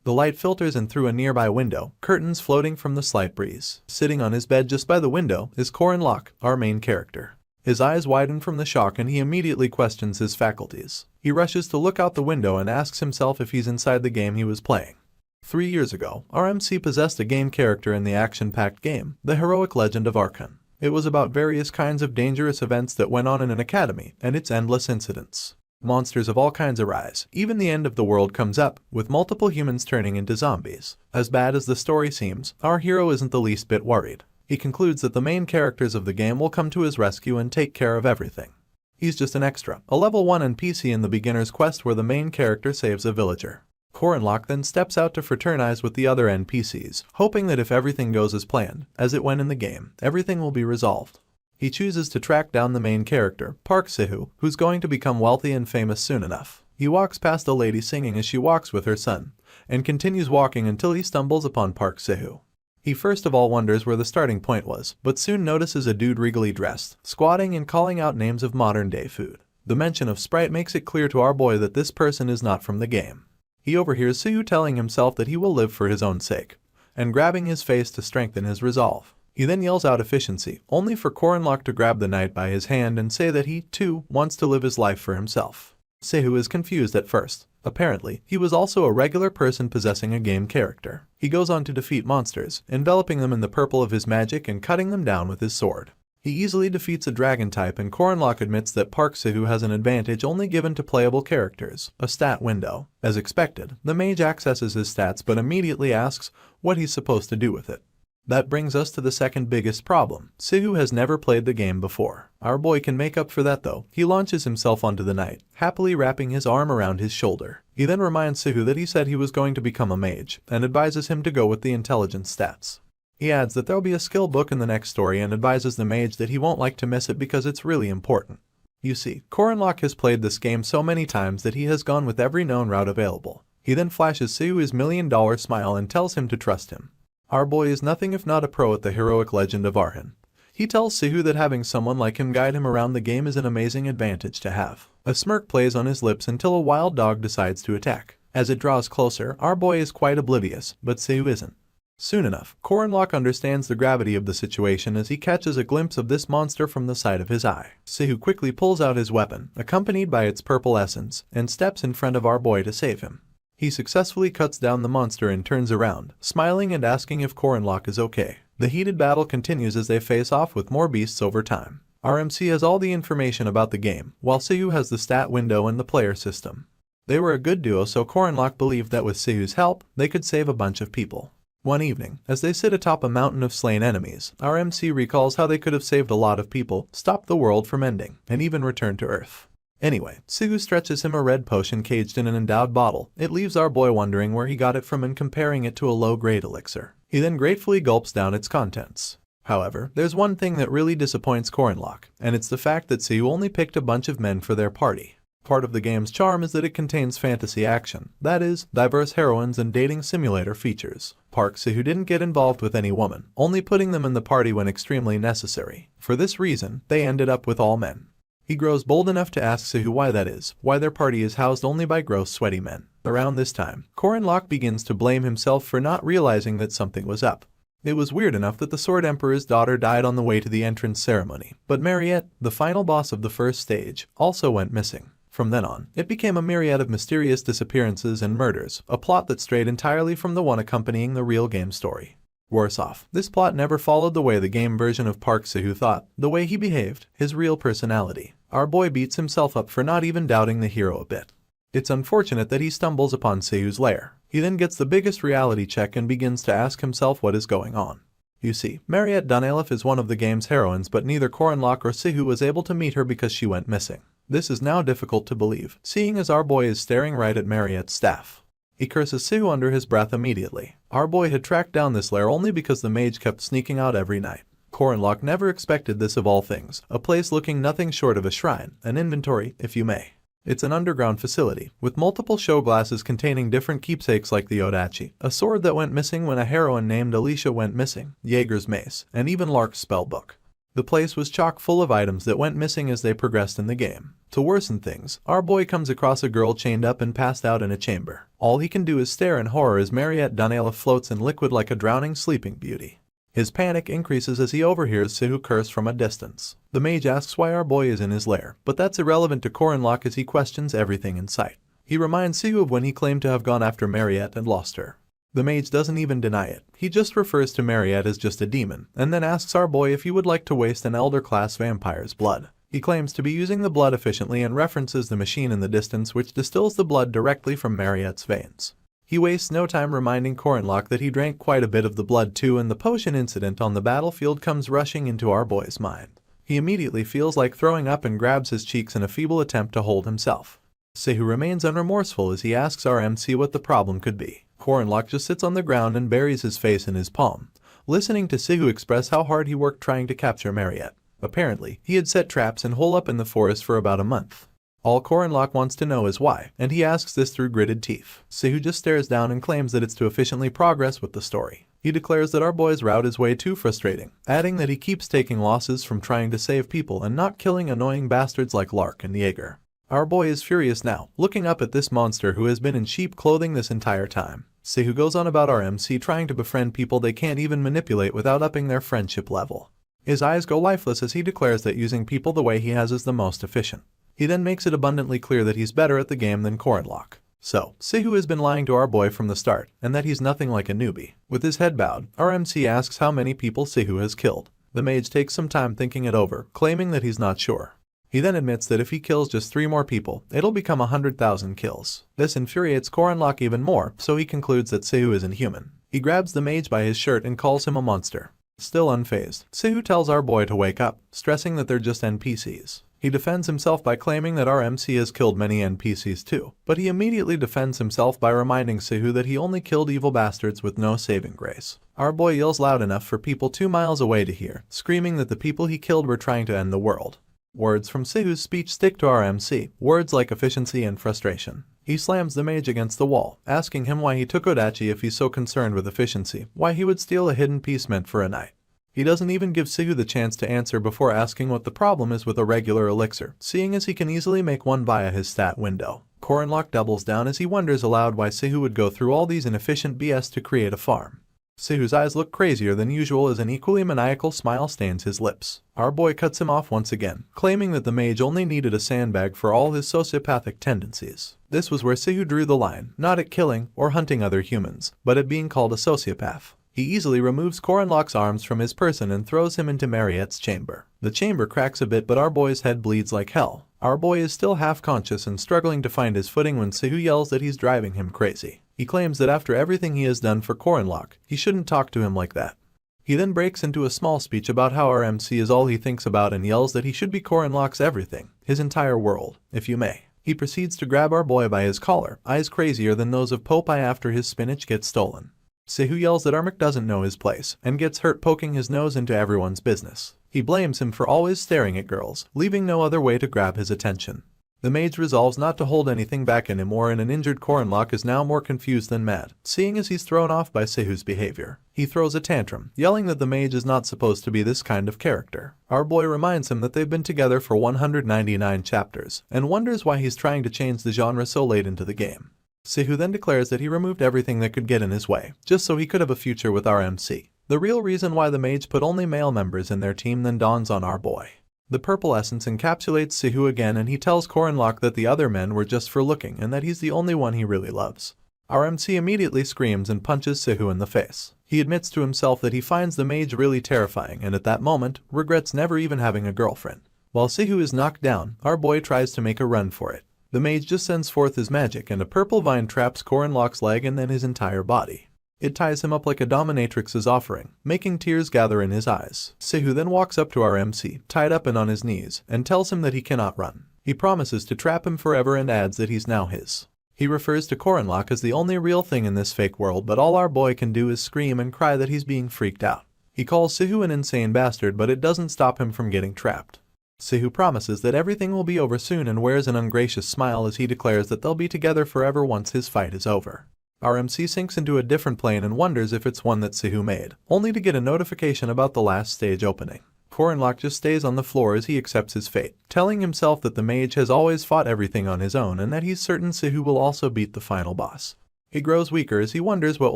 The light filters in through a nearby window, curtains floating from the slight breeze. Sitting on his bed just by the window is Locke, our main character. His eyes widen from the shock and he immediately questions his faculties. He rushes to look out the window and asks himself if he's inside the game he was playing. 3 years ago, our MC possessed a game character in the action-packed game, The Heroic Legend of Archon. It was about various kinds of dangerous events that went on in an academy and its endless incidents. Monsters of all kinds arise, even the end of the world comes up, with multiple humans turning into zombies. As bad as the story seems, our hero isn't the least bit worried. He concludes that the main characters of the game will come to his rescue and take care of everything. He's just an extra, a level 1 NPC in the beginner's quest where the main character saves a villager. Locke then steps out to fraternize with the other NPCs, hoping that if everything goes as planned, as it went in the game, everything will be resolved. He chooses to track down the main character, Sahu, who's going to become wealthy and famous soon enough. He walks past a lady singing as she walks with her son, and continues walking until he stumbles upon Sahu. He first of all wonders where the starting point was, but soon notices a dude regally dressed, squatting and calling out names of modern-day food. The mention of Sprite makes it clear to our boy that this person is not from the game. He overhears Sahu telling himself that he will live for his own sake, and grabbing his face to strengthen his resolve. He then yells out efficiency, only for Locke to grab the knight by his hand and say that he, too, wants to live his life for himself. Sahu is confused at first. Apparently, he was also a regular person possessing a game character. He goes on to defeat monsters, enveloping them in the purple of his magic and cutting them down with his sword. He easily defeats a dragon type and Locke admits that Sahu has an advantage only given to playable characters, a stat window. As expected, the mage accesses his stats but immediately asks what he's supposed to do with it. That brings us to the second biggest problem. Sahu has never played the game before. Our boy can make up for that though. He launches himself onto the knight, happily wrapping his arm around his shoulder. He then reminds Sahu that he said he was going to become a mage, and advises him to go with the intelligence stats. He adds that there'll be a skill book in the next story and advises the mage that he won't like to miss it because it's really important. You see, Locke has played this game so many times that he has gone with every known route available. He then flashes Sahu his $1 million smile and tells him to trust him. Our boy is nothing if not a pro at the heroic legend of Archon. He tells Sahu that having someone like him guide him around the game is an amazing advantage to have. A smirk plays on his lips until a wild dog decides to attack. As it draws closer, our boy is quite oblivious, but Sahu isn't. Soon enough, Locke understands the gravity of the situation as he catches a glimpse of this monster from the side of his eye. Sahu quickly pulls out his weapon, accompanied by its purple essence, and steps in front of our boy to save him. He successfully cuts down the monster and turns around, smiling and asking if Locke is okay. The heated battle continues as they face off with more beasts over time. Our MC has all the information about the game, while Sahu has the stat window and the player system. They were a good duo, so Locke believed that with Sahu's help, they could save a bunch of people. One evening, as they sit atop a mountain of slain enemies, our MC recalls how they could have saved a lot of people, stopped the world from ending, and even returned to Earth. Anyway, Sahu stretches him a red potion caged in an endowed bottle. It leaves our boy wondering where he got it from and comparing it to a low-grade elixir. He then gratefully gulps down its contents. However, there's one thing that really disappoints Locke, and it's the fact that Sahu only picked a bunch of men for their party. Part of the game's charm is that it contains fantasy action, that is, diverse heroines and dating simulator features. Sahu didn't get involved with any woman, only putting them in the party when extremely necessary. For this reason, they ended up with all men. He grows bold enough to ask Sahu why that is, why their party is housed only by gross sweaty men. Around this time, Locke begins to blame himself for not realizing that something was up. It was weird enough that the Sword Emperor's daughter died on the way to the entrance ceremony, but Mariette, the final boss of the first stage, also went missing. From then on, it became a myriad of mysterious disappearances and murders, a plot that strayed entirely from the one accompanying the real game story. Worse off, this plot never followed the way the game version of Sahu thought, the way he behaved, his real personality. Our boy beats himself up for not even doubting the hero a bit. It's unfortunate that he stumbles upon Sahu's lair. He then gets the biggest reality check and begins to ask himself what is going on. You see, Mariette Dunelif is one of the game's heroines, but neither Locke or Sahu was able to meet her because she went missing. This is now difficult to believe, seeing as our boy is staring right at Mariette's staff. He curses Sahu under his breath immediately. Our boy had tracked down this lair only because the mage kept sneaking out every night. Locke never expected this of all things, a place looking nothing short of a shrine, an inventory, if you may. It's an underground facility, with multiple show glasses containing different keepsakes like the Odachi, a sword that went missing when a heroine named Alicia went missing, Jaeger's mace, and even Lark's spellbook. The place was chock full of items that went missing as they progressed in the game. To worsen things, our boy comes across a girl chained up and passed out in a chamber. All he can do is stare in horror as Mariette Donella floats in liquid like a drowning sleeping beauty. His panic increases as he overhears Sahu curse from a distance. The mage asks why our boy is in his lair, but that's irrelevant to Corinlock as he questions everything in sight. He reminds Sahu of when he claimed to have gone after Mariette and lost her. The mage doesn't even deny it. He just refers to Mariette as just a demon, and then asks our boy if he would like to waste an elder-class vampire's blood. He claims to be using the blood efficiently and references the machine in the distance which distills the blood directly from Mariette's veins. He wastes no time reminding Corinlock that he drank quite a bit of the blood too, and the potion incident on the battlefield comes rushing into our boy's mind. He immediately feels like throwing up and grabs his cheeks in a feeble attempt to hold himself. Sahu remains unremorseful as he asks our MC what the problem could be. Corinlock just sits on the ground and buries his face in his palm, listening to Sahu express how hard he worked trying to capture Mariette. Apparently, he had set traps and hole up in the forest for about a month. All Corinlock wants to know is why, and he asks this through gritted teeth. Sahu just stares down and claims that it's to efficiently progress with the story. He declares that our boy's route is way too frustrating, adding that he keeps taking losses from trying to save people and not killing annoying bastards like Lark and Jaeger. Our boy is furious now, looking up at this monster who has been in sheep clothing this entire time. Sahu goes on about our MC trying to befriend people they can't even manipulate without upping their friendship level. His eyes go lifeless as he declares that using people the way he has is the most efficient. He then makes it abundantly clear that he's better at the game than Corinlock. So, Sahu has been lying to our boy from the start, and that he's nothing like a newbie. With his head bowed, our MC asks how many people Sahu has killed. The mage takes some time thinking it over, claiming that he's not sure. He then admits that if he kills just 3 more people, it'll become 100,000 kills. This infuriates Corinlock even more, so he concludes that Sahu isn't human. He grabs the mage by his shirt and calls him a monster. Still unfazed, Sahu tells our boy to wake up, stressing that they're just NPCs. He defends himself by claiming that our MC has killed many NPCs too, but he immediately defends himself by reminding Sahu that he only killed evil bastards with no saving grace. Our boy yells loud enough for people 2 miles away to hear, screaming that the people he killed were trying to end the world. Words from Sahu's speech stick to our MC, words like efficiency and frustration. He slams the mage against the wall, asking him why he took Odachi if he's so concerned with efficiency, why he would steal a hidden piece meant for a knight. He doesn't even give Sahu the chance to answer before asking what the problem is with a regular elixir, seeing as he can easily make one via his stat window. Corinlock doubles down as he wonders aloud why Sahu would go through all these inefficient BS to create a farm. Sahu's eyes look crazier than usual as an equally maniacal smile stains his lips. Our boy cuts him off once again, claiming that the mage only needed a sandbag for all his sociopathic tendencies. This was where Sahu drew the line, not at killing or hunting other humans, but at being called a sociopath. He easily removes Corinlock's arms from his person and throws him into Mariette's chamber. The chamber cracks a bit, but our boy's head bleeds like hell. Our boy is still half conscious and struggling to find his footing when Sahu yells that he's driving him crazy. He claims that after everything he has done for Corinlock, he shouldn't talk to him like that. He then breaks into a small speech about how our MC is all he thinks about and yells that he should be Corinlock's everything, his entire world, if you may. He proceeds to grab our boy by his collar, eyes crazier than those of Popeye after his spinach gets stolen. Sahu yells that Armik doesn't know his place, and gets hurt poking his nose into everyone's business. He blames him for always staring at girls, leaving no other way to grab his attention. The mage resolves not to hold anything back anymore, and an injured Corinlock is now more confused than mad, seeing as he's thrown off by Sahu's behavior. He throws a tantrum, yelling that the mage is not supposed to be this kind of character. Our boy reminds him that they've been together for 199 chapters, and wonders why he's trying to change the genre so late into the game. Sahu then declares that he removed everything that could get in his way, just so he could have a future with our MC. The real reason why the mage put only male members in their team then dawns on our boy. The purple essence encapsulates Sahu again, and he tells Corinlock that the other men were just for looking and that he's the only one he really loves. Our MC immediately screams and punches Sahu in the face. He admits to himself that he finds the mage really terrifying and at that moment regrets never even having a girlfriend. While Sahu is knocked down, our boy tries to make a run for it. The mage just sends forth his magic and a purple vine traps Corinlock's leg and then his entire body. It ties him up like a dominatrix's offering, making tears gather in his eyes. Sahu then walks up to our MC, tied up and on his knees, and tells him that he cannot run. He promises to trap him forever and adds that he's now his. He refers to Corinlock as the only real thing in this fake world, but all our boy can do is scream and cry that he's being freaked out. He calls Sahu an insane bastard, but it doesn't stop him from getting trapped. Sahu promises that everything will be over soon and wears an ungracious smile as he declares that they'll be together forever once his fight is over. Our MC sinks into a different plane and wonders if it's one that Sahu made, only to get a notification about the last stage opening. Korenlock just stays on the floor as he accepts his fate, telling himself that the mage has always fought everything on his own and that he's certain Sahu will also beat the final boss. He grows weaker as he wonders what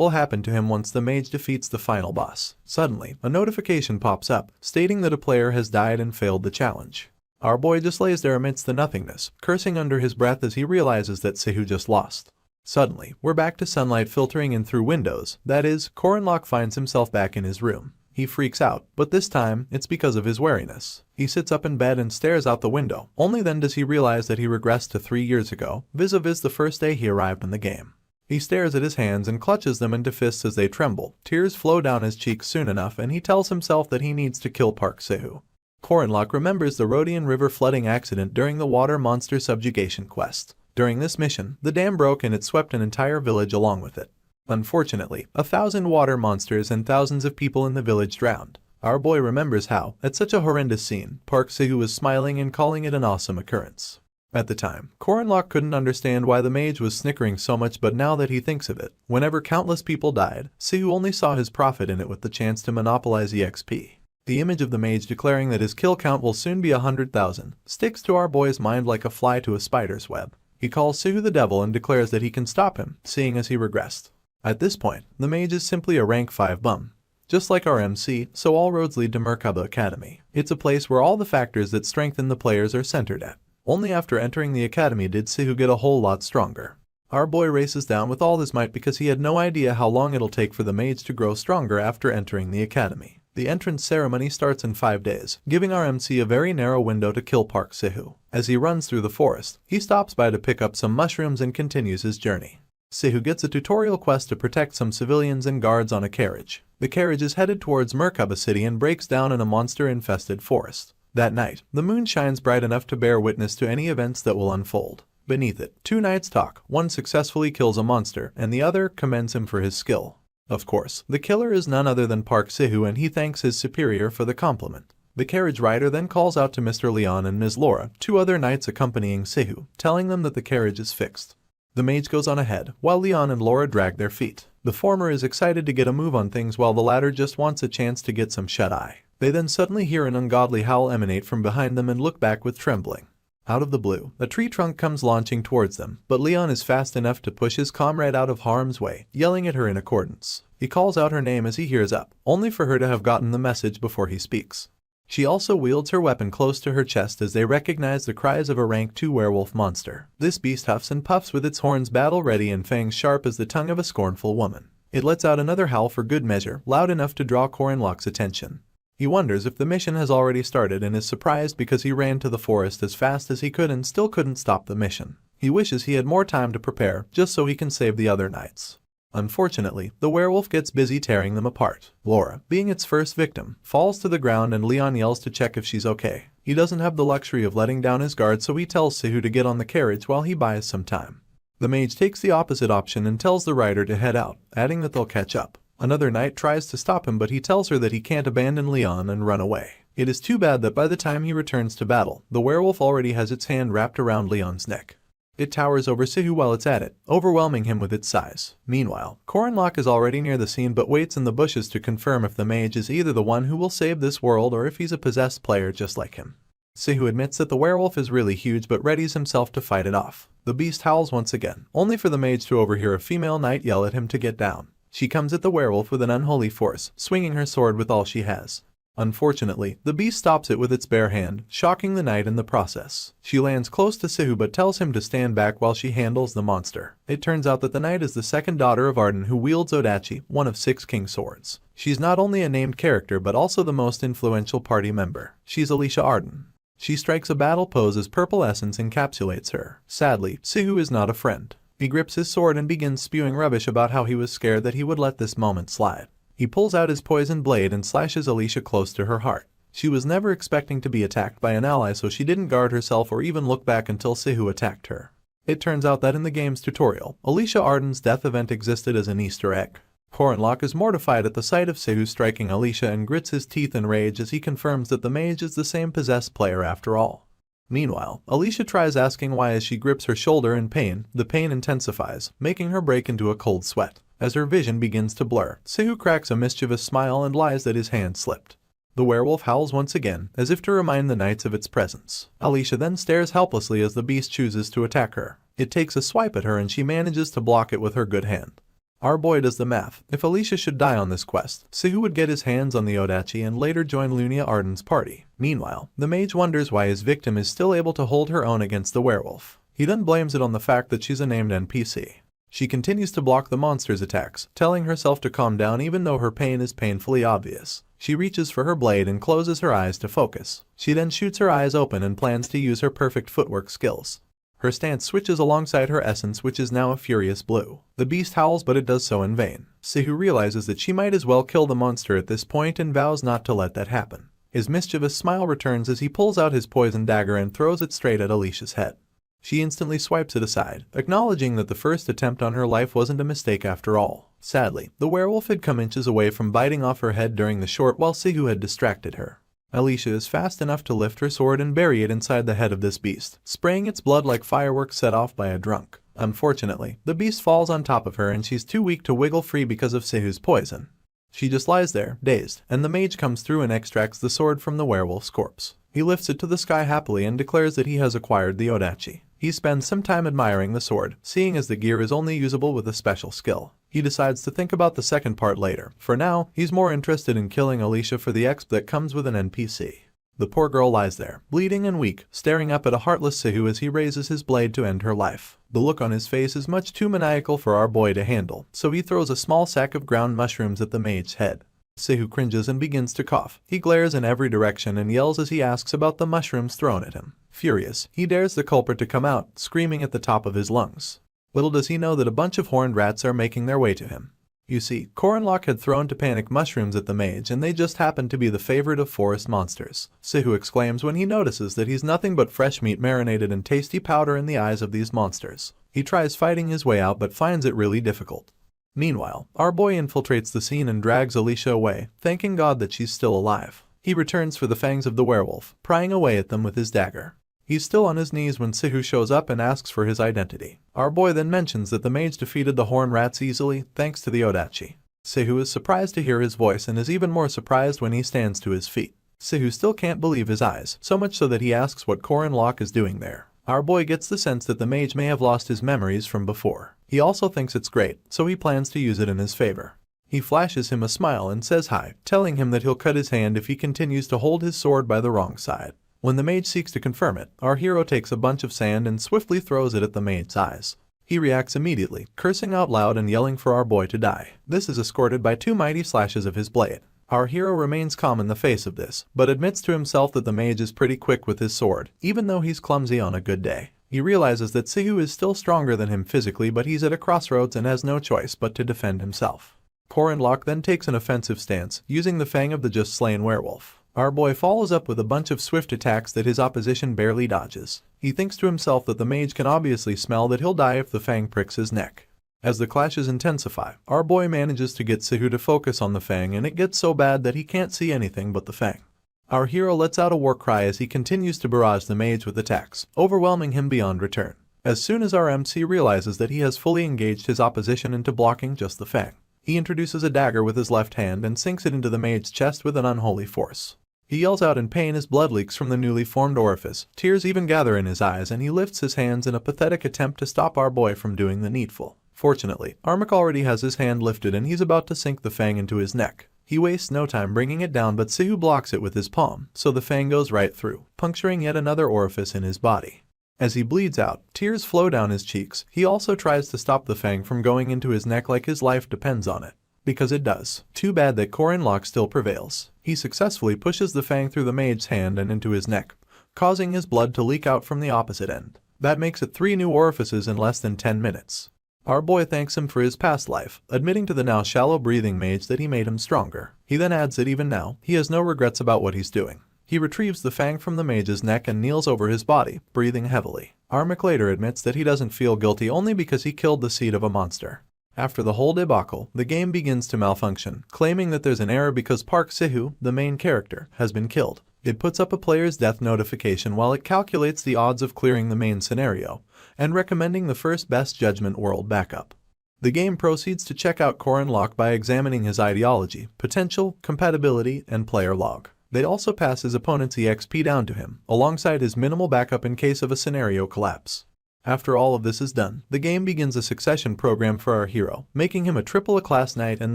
will happen to him once the mage defeats the final boss. Suddenly, a notification pops up, stating that a player has died and failed the challenge. Our boy just lays there amidst the nothingness, cursing under his breath as he realizes that Sahu just lost. Suddenly, we're back to sunlight filtering in through windows. That is, Korenlock finds himself back in his room. He freaks out, but this time, it's because of his wariness. He sits up in bed and stares out the window. Only then does he realize that he regressed to 3 years ago, vis-a-vis the first day he arrived in the game. He stares at his hands and clutches them into fists as they tremble. Tears flow down his cheeks soon enough and he tells himself that he needs to kill Park Sahu. Korenlock remembers the Rhodian River flooding accident during the water monster subjugation quest. During this mission, the dam broke and it swept an entire village along with it. Unfortunately, 1,000 water monsters and thousands of people in the village drowned. Our boy remembers how, at such a horrendous scene, Park Sahu was smiling and calling it an awesome occurrence. At the time, Korenlock couldn't understand why the mage was snickering so much, but now that he thinks of it, whenever countless people died, Sahu only saw his profit in it with the chance to monopolize EXP. The image of the mage declaring that his kill count will soon be 100,000 sticks to our boy's mind like a fly to a spider's web. He calls Sahu the devil and declares that he can stop him, seeing as he regressed. At this point, the mage is simply a rank 5 bum. Just like our MC, so all roads lead to Merkaba Academy. It's a place where all the factors that strengthen the players are centered at. Only after entering the academy did Sahu get a whole lot stronger. Our boy races down with all his might because he had no idea how long it'll take for the mage to grow stronger after entering the academy. The entrance ceremony starts in 5 days, giving our MC a very narrow window to kill Park Sahu. As he runs through the forest, he stops by to pick up some mushrooms and continues his journey. Sahu gets a tutorial quest to protect some civilians and guards on a carriage. The carriage is headed towards Merkaba City and breaks down in a monster-infested forest. That night, the moon shines bright enough to bear witness to any events that will unfold. Beneath it, 2 knights talk. One successfully kills a monster, and the other commends him for his skill. Of course, the killer is none other than Park Sahu, and he thanks his superior for the compliment. The carriage rider then calls out to Mr. Leon and Ms. Laura, 2 other knights accompanying Sahu, telling them that the carriage is fixed. The mage goes on ahead, while Leon and Laura drag their feet. The former is excited to get a move on things while the latter just wants a chance to get some shut-eye. They then suddenly hear an ungodly howl emanate from behind them and look back with trembling. Out of the blue, a tree trunk comes launching towards them, but Leon is fast enough to push his comrade out of harm's way, yelling at her in accordance. He calls out her name as he hears up, only for her to have gotten the message before he speaks. She also wields her weapon close to her chest as they recognize the cries of a rank 2 werewolf monster. This beast huffs and puffs with its horns battle ready and fangs sharp as the tongue of a scornful woman. It lets out another howl for good measure, loud enough to draw Korenlock's attention. He wonders if the mission has already started and is surprised because he ran to the forest as fast as he could and still couldn't stop the mission. He wishes he had more time to prepare, just so he can save the other knights. Unfortunately, the werewolf gets busy tearing them apart. Laura, being its first victim, falls to the ground and Leon yells to check if she's okay. He doesn't have the luxury of letting down his guard, so he tells Sahu to get on the carriage while he buys some time. The mage takes the opposite option and tells the rider to head out, adding that they'll catch up. Another knight tries to stop him, but he tells her that he can't abandon Leon and run away. It is too bad that by the time he returns to battle, the werewolf already has its hand wrapped around Leon's neck. It towers over Sahu while it's at it, overwhelming him with its size. Meanwhile, Korenlock is already near the scene but waits in the bushes to confirm if the mage is either the one who will save this world or if he's a possessed player just like him. Sahu admits that the werewolf is really huge but readies himself to fight it off. The beast howls once again, only for the mage to overhear a female knight yell at him to get down. She comes at the werewolf with an unholy force, swinging her sword with all she has. Unfortunately, the beast stops it with its bare hand, shocking the knight in the process. She lands close to Sahu but tells him to stand back while she handles the monster. It turns out that the knight is the second daughter of Arden, who wields Odachi, one of 6 king swords. She's not only a named character but also the most influential party member. She's Alicia Arden. She strikes a battle pose as purple essence encapsulates her. Sadly, Sahu is not a friend. He grips his sword and begins spewing rubbish about how he was scared that he would let this moment slide. He pulls out his poison blade and slashes Alicia close to her heart. She was never expecting to be attacked by an ally, so she didn't guard herself or even look back until Sahu attacked her. It turns out that in the game's tutorial, Alicia Arden's death event existed as an Easter egg. Korenlock is mortified at the sight of Sahu striking Alicia and grits his teeth in rage as he confirms that the mage is the same possessed player after all. Meanwhile, Alicia tries asking why as she grips her shoulder in pain, the pain intensifies, making her break into a cold sweat. As her vision begins to blur, Sahu cracks a mischievous smile and lies that his hand slipped. The werewolf howls once again, as if to remind the knights of its presence. Alicia then stares helplessly as the beast chooses to attack her. It takes a swipe at her and she manages to block it with her good hand. Our boy does the math. If Alicia should die on this quest, Sahu would get his hands on the Odachi and later join Lunia Arden's party. Meanwhile, the mage wonders why his victim is still able to hold her own against the werewolf. He then blames it on the fact that she's a named NPC. She continues to block the monster's attacks, telling herself to calm down even though her pain is painfully obvious. She reaches for her blade and closes her eyes to focus. She then shoots her eyes open and plans to use her perfect footwork skills. Her stance switches alongside her essence, which is now a furious blue. The beast howls, but it does so in vain. Sahu realizes that she might as well kill the monster at this point and vows not to let that happen. His mischievous smile returns as he pulls out his poison dagger and throws it straight at Alicia's head. She instantly swipes it aside, acknowledging that the first attempt on her life wasn't a mistake after all. Sadly, the werewolf had come inches away from biting off her head during the shot while Sahu had distracted her. Alicia is fast enough to lift her sword and bury it inside the head of this beast, spraying its blood like fireworks set off by a drunk. Unfortunately, the beast falls on top of her and she's too weak to wiggle free because of Sahu's poison. She just lies there, dazed, and the mage comes through and extracts the sword from the werewolf's corpse. He lifts it to the sky happily and declares that he has acquired the Odachi. He spends some time admiring the sword, seeing as the gear is only usable with a special skill. He decides to think about the second part later. For now, he's more interested in killing Alicia for the exp that comes with an NPC. The poor girl lies there, bleeding and weak, staring up at a heartless Sahu as he raises his blade to end her life. The look on his face is much too maniacal for our boy to handle, so he throws a small sack of ground mushrooms at the mage's head. Sahu cringes and begins to cough. He glares in every direction and yells as he asks about the mushrooms thrown at him. Furious, he dares the culprit to come out, screaming at the top of his lungs. Little does he know that a bunch of horned rats are making their way to him. You see, Coronlock had thrown to panic mushrooms at the mage and they just happened to be the favorite of forest monsters. Sahu exclaims when he notices that he's nothing but fresh meat marinated in tasty powder in the eyes of these monsters. He tries fighting his way out but finds it really difficult. Meanwhile, our boy infiltrates the scene and drags Alicia away, thanking God that she's still alive. He returns for the fangs of the werewolf, prying away at them with his dagger. He's still on his knees when Sahu shows up and asks for his identity. Our boy then mentions that the mage defeated the horned rats easily, thanks to the Odachi. Sahu is surprised to hear his voice and is even more surprised when he stands to his feet. Sahu still can't believe his eyes, so much so that he asks what Coronlock is doing there. Our boy gets the sense that the mage may have lost his memories from before. He also thinks it's great, so he plans to use it in his favor. He flashes him a smile and says hi, telling him that he'll cut his hand if he continues to hold his sword by the wrong side. When the mage seeks to confirm it, our hero takes a bunch of sand and swiftly throws it at the mage's eyes. He reacts immediately, cursing out loud and yelling for our boy to die. This is escorted by 2 mighty slashes of his blade. Our hero remains calm in the face of this, but admits to himself that the mage is pretty quick with his sword, even though he's clumsy on a good day. He realizes that Sahu is still stronger than him physically, but he's at a crossroads and has no choice but to defend himself. Coronlock then takes an offensive stance, using the fang of the just slain werewolf. Our boy follows up with a bunch of swift attacks that his opposition barely dodges. He thinks to himself that the mage can obviously smell that he'll die if the fang pricks his neck. As the clashes intensify, our boy manages to get Sahu to focus on the fang and it gets so bad that he can't see anything but the fang. Our hero lets out a war cry as he continues to barrage the mage with attacks, overwhelming him beyond return. As soon as our MC realizes that he has fully engaged his opposition into blocking just the fang, he introduces a dagger with his left hand and sinks it into the mage's chest with an unholy force. He yells out in pain as blood leaks from the newly formed orifice, tears even gather in his eyes, and he lifts his hands in a pathetic attempt to stop our boy from doing the needful. Fortunately, Armak already has his hand lifted and he's about to sink the fang into his neck. He wastes no time bringing it down, but Sahu blocks it with his palm, so the fang goes right through, puncturing yet another orifice in his body. As he bleeds out, tears flow down his cheeks. He also tries to stop the fang from going into his neck like his life depends on it. Because it does. Too bad that Coronlock still prevails. He successfully pushes the fang through the mage's hand and into his neck, causing his blood to leak out from the opposite end. That makes it 3 new orifices in less than 10 minutes. Our boy thanks him for his past life, admitting to the now shallow-breathing mage that he made him stronger. He then adds that even now, he has no regrets about what he's doing. He retrieves the fang from the mage's neck and kneels over his body, breathing heavily. Armak later admits that he doesn't feel guilty only because he killed the seed of a monster. After the whole debacle, the game begins to malfunction, claiming that there's an error because Park Sahu, the main character, has been killed. It puts up a player's death notification while it calculates the odds of clearing the main scenario, and recommending the first best judgment world backup. The game proceeds to check out Coronlock by examining his ideology, potential, compatibility, and player log. They'd also pass his opponent's EXP down to him, alongside his minimal backup in case of a scenario collapse. After all of this is done, the game begins a succession program for our hero, making him a triple A class knight and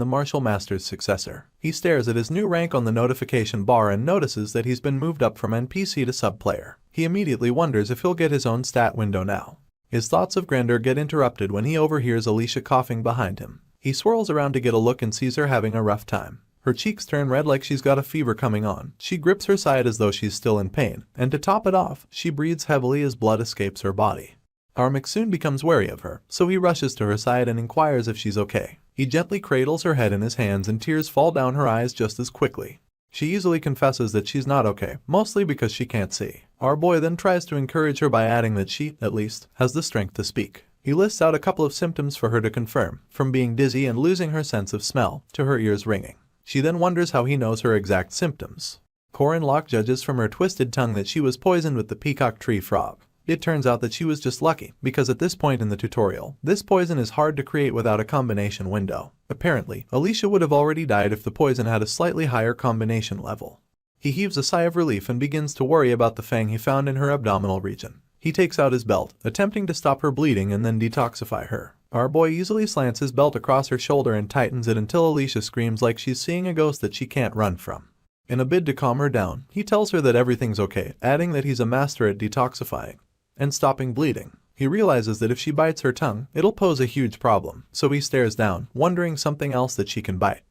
the martial master's successor. He stares at his new rank on the notification bar and notices that he's been moved up from NPC to sub-player. He immediately wonders if he'll get his own stat window now. His thoughts of grandeur get interrupted when he overhears Alicia coughing behind him. He swirls around to get a look and sees her having a rough time. Her cheeks turn red like she's got a fever coming on. She grips her side as though she's still in pain, and to top it off, she breathes heavily as blood escapes her body. Armik soon becomes wary of her, so he rushes to her side and inquires if she's okay. He gently cradles her head in his hands and tears fall down her eyes just as quickly. She easily confesses that she's not okay, mostly because she can't see. Our boy then tries to encourage her by adding that she, at least, has the strength to speak. He lists out a couple of symptoms for her to confirm, from being dizzy and losing her sense of smell, to her ears ringing. She then wonders how he knows her exact symptoms. Corin Locke judges from her twisted tongue that she was poisoned with the peacock tree frog. It turns out that she was just lucky, because at this point in the tutorial, this poison is hard to create without a combination window. Apparently, Alicia would have already died if the poison had a slightly higher combination level. He heaves a sigh of relief and begins to worry about the fang he found in her abdominal region. He takes out his belt, attempting to stop her bleeding and then detoxify her. Our boy easily slants his belt across her shoulder and tightens it until Alicia screams like she's seeing a ghost that she can't run from. In a bid to calm her down, he tells her that everything's okay, adding that he's a master at detoxifying and stopping bleeding. He realizes that if she bites her tongue, it'll pose a huge problem, so he stares down, wondering something else that she can bite.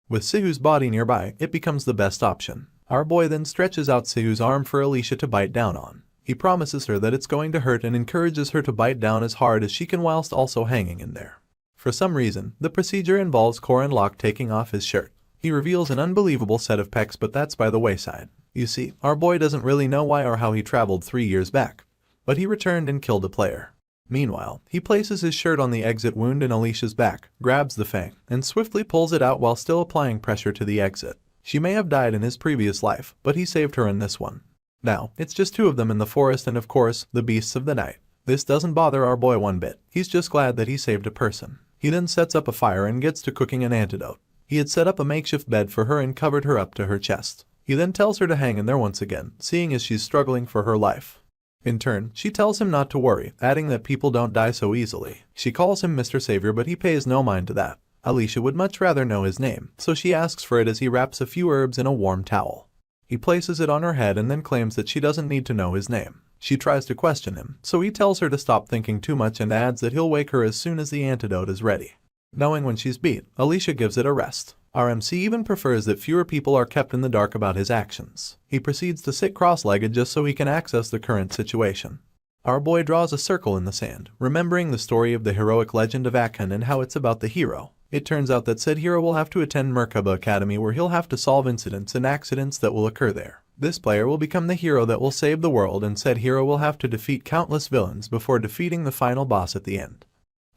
With Sahu's body nearby, it becomes the best option. Our boy then stretches out Sahu's arm for Alicia to bite down on. He promises her that it's going to hurt and encourages her to bite down as hard as she can whilst also hanging in there. For some reason, the procedure involves Corin Locke taking off his shirt. He reveals an unbelievable set of pecs, but that's by the wayside. You see, our boy doesn't really know why or how he traveled 3 years back, but he returned and killed a player. Meanwhile, he places his shirt on the exit wound in Alicia's back, grabs the fang, and swiftly pulls it out while still applying pressure to the exit. She may have died in his previous life, but he saved her in this one. Now, it's just 2 of them in the forest and of course, the beasts of the night. This doesn't bother our boy one bit. He's just glad that he saved a person. He then sets up a fire and gets to cooking an antidote. He had set up a makeshift bed for her and covered her up to her chest. He then tells her to hang in there once again, seeing as she's struggling for her life. In turn, she tells him not to worry, adding that people don't die so easily. She calls him Mr. Savior, but he pays no mind to that. Alicia would much rather know his name, so she asks for it as he wraps a few herbs in a warm towel. He places it on her head and then claims that she doesn't need to know his name. She tries to question him, so he tells her to stop thinking too much and adds that he'll wake her as soon as the antidote is ready. Knowing when she's beat, Alicia gives it a rest. Our MC even prefers that fewer people are kept in the dark about his actions. He proceeds to sit cross-legged just so he can access the current situation. Our boy draws a circle in the sand, remembering the story of the heroic legend of Akan and how it's about the hero. It turns out that said hero will have to attend Merkaba Academy, where he'll have to solve incidents and accidents that will occur there. This player will become the hero that will save the world, and said hero will have to defeat countless villains before defeating the final boss at the end.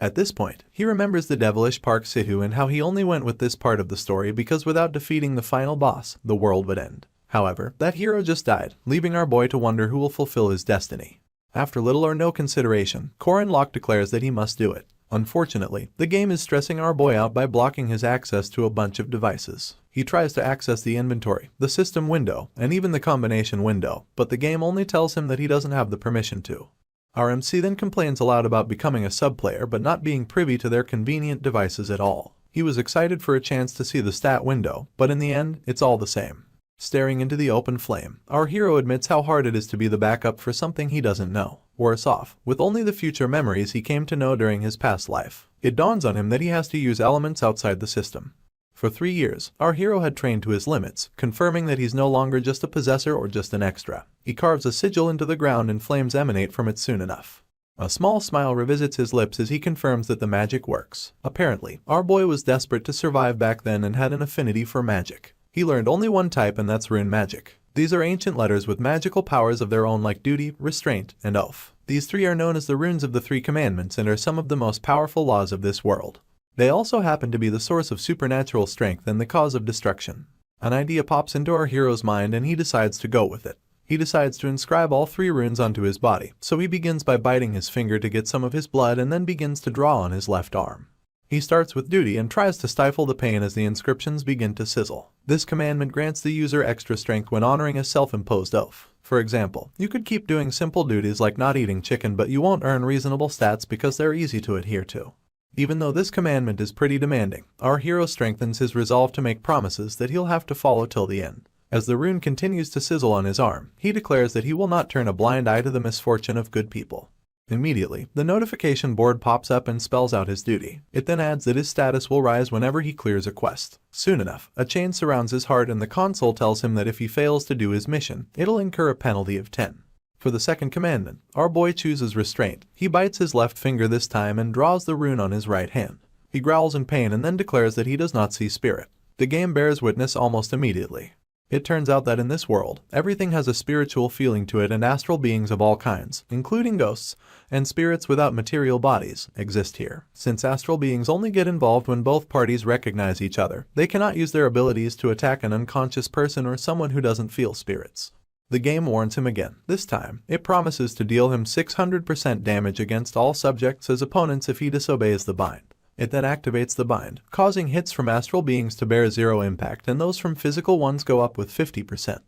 At this point, he remembers the devilish Park Sahu and how he only went with this part of the story because without defeating the final boss, the world would end. However, that hero just died, leaving our boy to wonder who will fulfill his destiny. After little or no consideration, Corin Locke declares that he must do it. Unfortunately, the game is stressing our boy out by blocking his access to a bunch of devices. He tries to access the inventory, the system window, and even the combination window, but the game only tells him that he doesn't have the permission to. Our MC then complains aloud about becoming a sub-player but not being privy to their convenient devices at all. He was excited for a chance to see the stat window, but in the end, it's all the same. Staring into the open flame, our hero admits how hard it is to be the backup for something he doesn't know. Worse off, with only the future memories he came to know during his past life. It dawns on him that he has to use elements outside the system. For 3 years, our hero had trained to his limits, confirming that he's no longer just a possessor or just an extra. He carves a sigil into the ground and flames emanate from it soon enough. A small smile revisits his lips as he confirms that the magic works. Apparently, our boy was desperate to survive back then and had an affinity for magic. He learned only one type, and that's rune magic. These are ancient letters with magical powers of their own like duty, restraint, and oath. These 3 are known as the runes of the 3 commandments and are some of the most powerful laws of this world. They also happen to be the source of supernatural strength and the cause of destruction. An idea pops into our hero's mind and he decides to go with it. He decides to inscribe all 3 runes onto his body, so he begins by biting his finger to get some of his blood and then begins to draw on his left arm. He starts with duty and tries to stifle the pain as the inscriptions begin to sizzle. This commandment grants the user extra strength when honoring a self-imposed oath. For example, you could keep doing simple duties like not eating chicken, but you won't earn reasonable stats because they're easy to adhere to. Even though this commandment is pretty demanding, our hero strengthens his resolve to make promises that he'll have to follow till the end. As the rune continues to sizzle on his arm, he declares that he will not turn a blind eye to the misfortune of good people. Immediately, the notification board pops up and spells out his duty. It then adds that his status will rise whenever he clears a quest. Soon enough, a chain surrounds his heart and the console tells him that if he fails to do his mission, it'll incur a penalty of 10. For the second commandment, our boy chooses restraint. He bites his left finger this time and draws the rune on his right hand. He growls in pain and then declares that he does not see spirit. The game bears witness almost immediately. It turns out that in this world, everything has a spiritual feeling to it, and astral beings of all kinds, including ghosts and spirits without material bodies, exist here. Since astral beings only get involved when both parties recognize each other, they cannot use their abilities to attack an unconscious person or someone who doesn't feel spirits. The game warns him again. This time, it promises to deal him 600% damage against all subjects as opponents if he disobeys the bind. It then activates the bind, causing hits from astral beings to bear 0 impact and those from physical ones go up with 50%.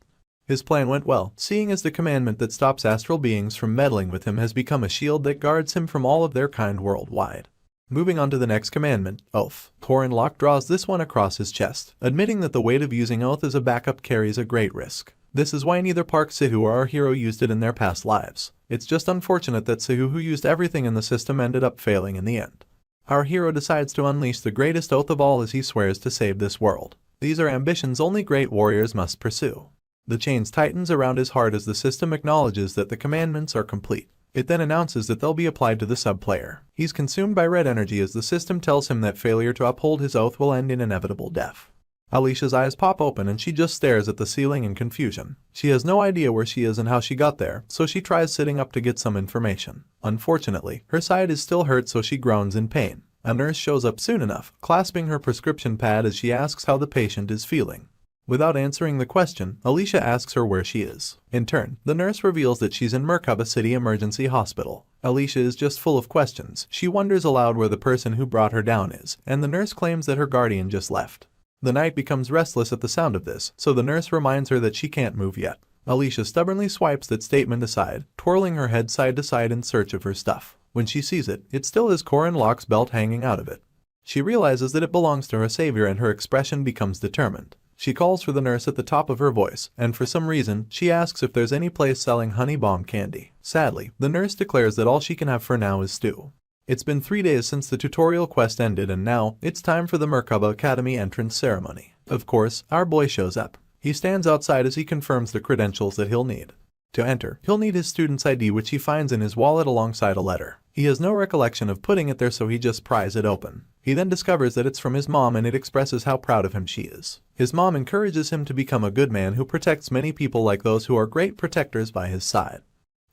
His plan went well, seeing as the commandment that stops astral beings from meddling with him has become a shield that guards him from all of their kind worldwide. Moving on to the next commandment, Oath. Korin Locke draws this one across his chest, admitting that the weight of using Oath as a backup carries a great risk. This is why neither Park Sahu or our hero used it in their past lives. It's just unfortunate that Sahu, who used everything in the system, ended up failing in the end. Our hero decides to unleash the greatest oath of all as he swears to save this world. These are ambitions only great warriors must pursue. The chains tightens around his heart as the system acknowledges that the commandments are complete. It then announces that they'll be applied to the sub-player. He's consumed by red energy as the system tells him that failure to uphold his oath will end in inevitable death. Alicia's eyes pop open and she just stares at the ceiling in confusion. She has no idea where she is and how she got there, so she tries sitting up to get some information. Unfortunately, her side is still hurt, so she groans in pain. A nurse shows up soon enough, clasping her prescription pad as she asks how the patient is feeling. Without answering the question, Alicia asks her where she is. In turn, the nurse reveals that she's in Merkaba City Emergency Hospital. Alicia is just full of questions. She wonders aloud where the person who brought her down is, and the nurse claims that her guardian just left. The knight becomes restless at the sound of this, so the nurse reminds her that she can't move yet. Alicia stubbornly swipes that statement aside, twirling her head side to side in search of her stuff. When she sees it, it still has Korin Locke's belt hanging out of it. She realizes that it belongs to her savior and her expression becomes determined. She calls for the nurse at the top of her voice, and for some reason, she asks if there's any place selling honey bomb candy. Sadly, the nurse declares that all she can have for now is stew. It's been 3 days since the tutorial quest ended, and now, it's time for the Merkaba Academy entrance ceremony. Of course, our boy shows up. He stands outside as he confirms the credentials that he'll need. To enter, he'll need his student's ID, which he finds in his wallet alongside a letter. He has no recollection of putting it there, so he just pries it open. He then discovers that it's from his mom, and it expresses how proud of him she is. His mom encourages him to become a good man who protects many people like those who are great protectors by his side.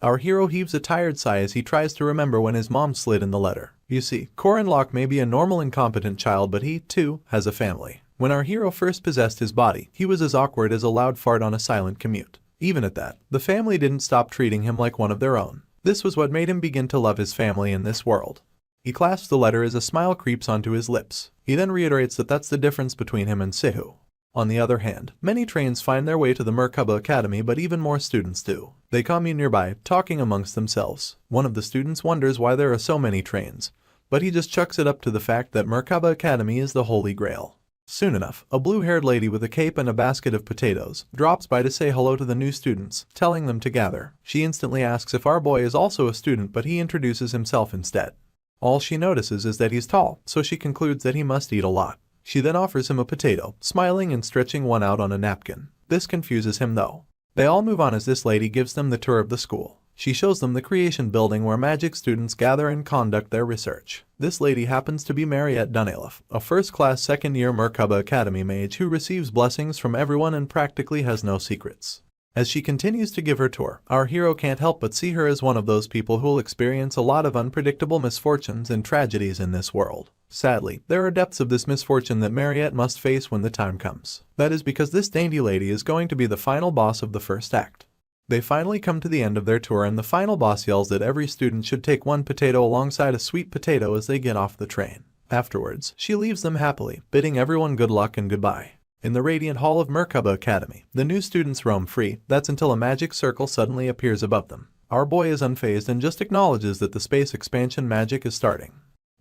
Our hero heaves a tired sigh as he tries to remember when his mom slid in the letter. You see, Korin Locke may be a normal incompetent child, but he, too, has a family. When our hero first possessed his body, he was as awkward as a loud fart on a silent commute. Even at that, the family didn't stop treating him like one of their own. This was what made him begin to love his family in this world. He clasps the letter as a smile creeps onto his lips. He then reiterates that that's the difference between him and Sahu. On the other hand, many trains find their way to the Merkaba Academy, but even more students do. They commune nearby, talking amongst themselves. One of the students wonders why there are so many trains, but he just chucks it up to the fact that Merkaba Academy is the Holy Grail. Soon enough, a blue-haired lady with a cape and a basket of potatoes drops by to say hello to the new students, telling them to gather. She instantly asks if our boy is also a student, but he introduces himself instead. All she notices is that he's tall, so she concludes that he must eat a lot. She then offers him a potato, smiling and stretching one out on a napkin. This confuses him though. They all move on as this lady gives them the tour of the school. She shows them the creation building where magic students gather and conduct their research. This lady happens to be Mariette Dunalef, a first-class second-year Merkaba Academy mage who receives blessings from everyone and practically has no secrets. As she continues to give her tour, our hero can't help but see her as one of those people who'll experience a lot of unpredictable misfortunes and tragedies in this world. Sadly, there are depths of this misfortune that Mariette must face when the time comes. That is because this dainty lady is going to be the final boss of the first act. They finally come to the end of their tour, and the final boss yells that every student should take one potato alongside a sweet potato as they get off the train. Afterwards, she leaves them happily, bidding everyone good luck and goodbye. In the radiant hall of Merkaba Academy, the new students roam free. That's until a magic circle suddenly appears above them. Our boy is unfazed and just acknowledges that the space expansion magic is starting.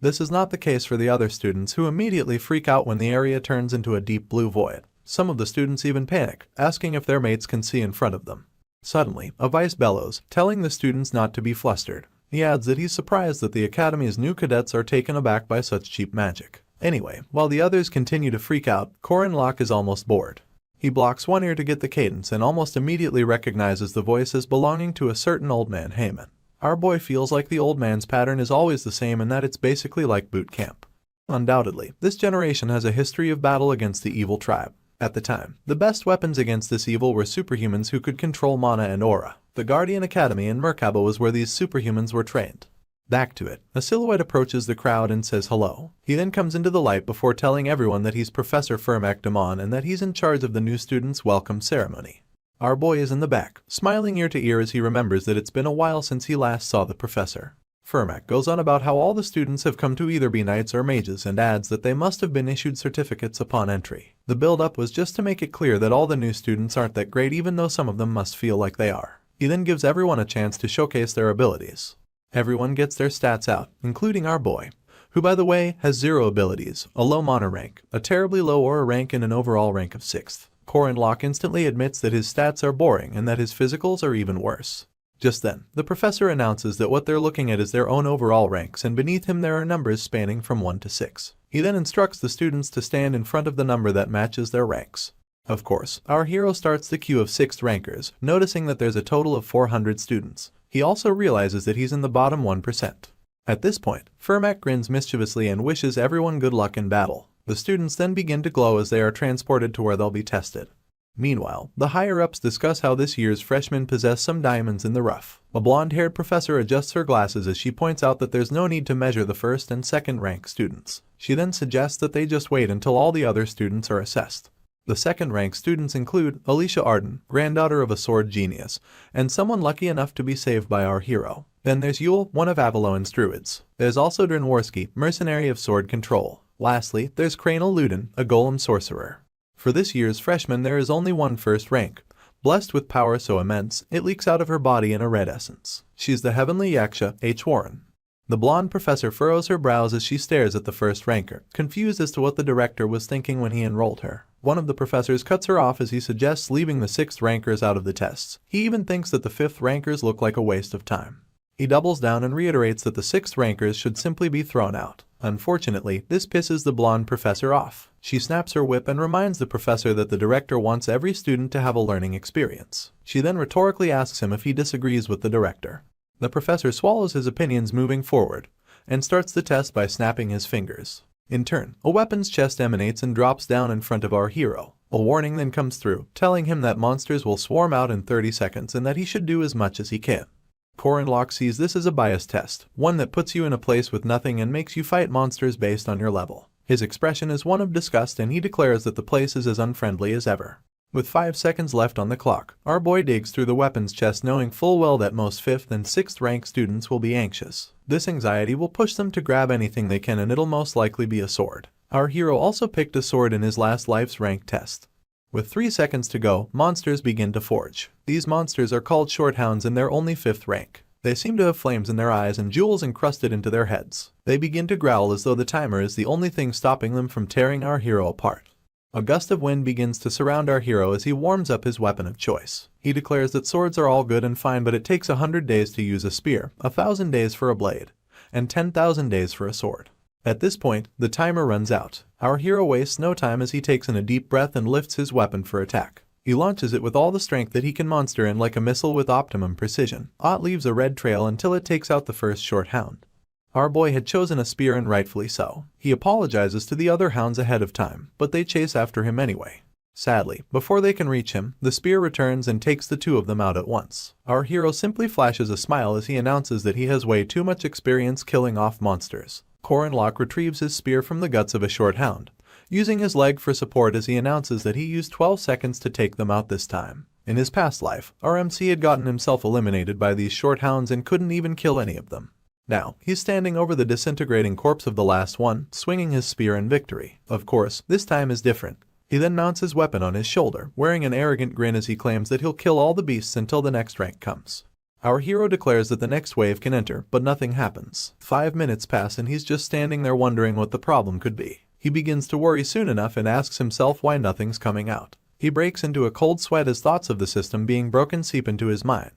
This is not the case for the other students, who immediately freak out when the area turns into a deep blue void. Some of the students even panic, asking if their mates can see in front of them. Suddenly, a vice bellows, telling the students not to be flustered. He adds that he's surprised that the Academy's new cadets are taken aback by such cheap magic. Anyway, while the others continue to freak out, Corin Locke is almost bored. He blocks one ear to get the cadence and almost immediately recognizes the voice as belonging to a certain old man Heyman. Our boy feels like the old man's pattern is always the same and that it's basically like boot camp. Undoubtedly, this generation has a history of battle against the evil tribe. At the time, the best weapons against this evil were superhumans who could control mana and aura. The Guardian Academy in Merkaba was where these superhumans were trained. Back to it, a silhouette approaches the crowd and says hello. He then comes into the light before telling everyone that he's Professor Firmak Damon and that he's in charge of the new students' welcome ceremony. Our boy is in the back, smiling ear to ear as he remembers that it's been a while since he last saw the professor. Firmak goes on about how all the students have come to either be knights or mages and adds that they must have been issued certificates upon entry. The build-up was just to make it clear that all the new students aren't that great, even though some of them must feel like they are. He then gives everyone a chance to showcase their abilities. Everyone gets their stats out, including our boy, who by the way has 0 abilities, a low mana rank, a terribly low aura rank and an overall rank of 6th. Corin Locke instantly admits that his stats are boring and that his physicals are even worse. Just then, the professor announces that what they're looking at is their own overall ranks, and beneath him there are numbers spanning from 1 to 6. He then instructs the students to stand in front of the number that matches their ranks. Of course, our hero starts the queue of 6th rankers, noticing that there's a total of 400 students. He also realizes that he's in the bottom 1%. At this point, Firmak grins mischievously and wishes everyone good luck in battle. The students then begin to glow as they are transported to where they'll be tested. Meanwhile, the higher-ups discuss how this year's freshmen possess some diamonds in the rough. A blonde-haired professor adjusts her glasses as she points out that there's no need to measure the 1st and 2nd rank students. She then suggests that they just wait until all the other students are assessed. The 2nd rank students include Alicia Arden, granddaughter of a sword genius, and someone lucky enough to be saved by our hero. Then there's Yule, one of Avalon's druids. There's also Drenworski, mercenary of sword control. Lastly, there's Cranel Ludin, a golem sorcerer. For this year's freshman there is only one 1st rank, blessed with power so immense it leaks out of her body in a red essence. She's the heavenly Yaksha, H. Warren. The blonde professor furrows her brows as she stares at the 1st ranker, confused as to what the director was thinking when he enrolled her. One of the professors cuts her off as he suggests leaving the 6th rankers out of the tests. He even thinks that the 5th rankers look like a waste of time. He doubles down and reiterates that the 6th rankers should simply be thrown out. Unfortunately, this pisses the blonde professor off. She snaps her whip and reminds the professor that the director wants every student to have a learning experience. She then rhetorically asks him if he disagrees with the director. The professor swallows his opinions moving forward, and starts the test by snapping his fingers. In turn, a weapon's chest emanates and drops down in front of our hero. A warning then comes through, telling him that monsters will swarm out in 30 seconds and that he should do as much as he can. Corin Locke sees this as a bias test, one that puts you in a place with nothing and makes you fight monsters based on your level. His expression is one of disgust and he declares that the place is as unfriendly as ever. With 5 seconds left on the clock, our boy digs through the weapons chest knowing full well that most 5th and 6th rank students will be anxious. This anxiety will push them to grab anything they can and it'll most likely be a sword. Our hero also picked a sword in his last life's rank test. With 3 seconds to go, monsters begin to forge. These monsters are called shorthounds and they're only 5th rank. They seem to have flames in their eyes and jewels encrusted into their heads. They begin to growl as though the timer is the only thing stopping them from tearing our hero apart. A gust of wind begins to surround our hero as he warms up his weapon of choice. He declares that swords are all good and fine, but it takes 100 days to use a spear, 1,000 days for a blade, and 10,000 days for a sword. At this point, the timer runs out. Our hero wastes no time as he takes in a deep breath and lifts his weapon for attack. He launches it with all the strength that he can muster and like a missile with optimum precision. It leaves a red trail until it takes out the first short hound. Our boy had chosen a spear and rightfully so. He apologizes to the other hounds ahead of time, but they chase after him anyway. Sadly, before they can reach him, the spear returns and takes the 2 of them out at once. Our hero simply flashes a smile as he announces that he has way too much experience killing off monsters. Corin Locke retrieves his spear from the guts of a short hound, using his leg for support as he announces that he used 12 seconds to take them out this time. In his past life, our MC had gotten himself eliminated by these short hounds and couldn't even kill any of them. Now, he's standing over the disintegrating corpse of the last one, swinging his spear in victory. Of course, this time is different. He then mounts his weapon on his shoulder, wearing an arrogant grin as he claims that he'll kill all the beasts until the next rank comes. Our hero declares that the next wave can enter, but nothing happens. 5 minutes pass and he's just standing there wondering what the problem could be. He begins to worry soon enough and asks himself why nothing's coming out. He breaks into a cold sweat as thoughts of the system being broken seep into his mind.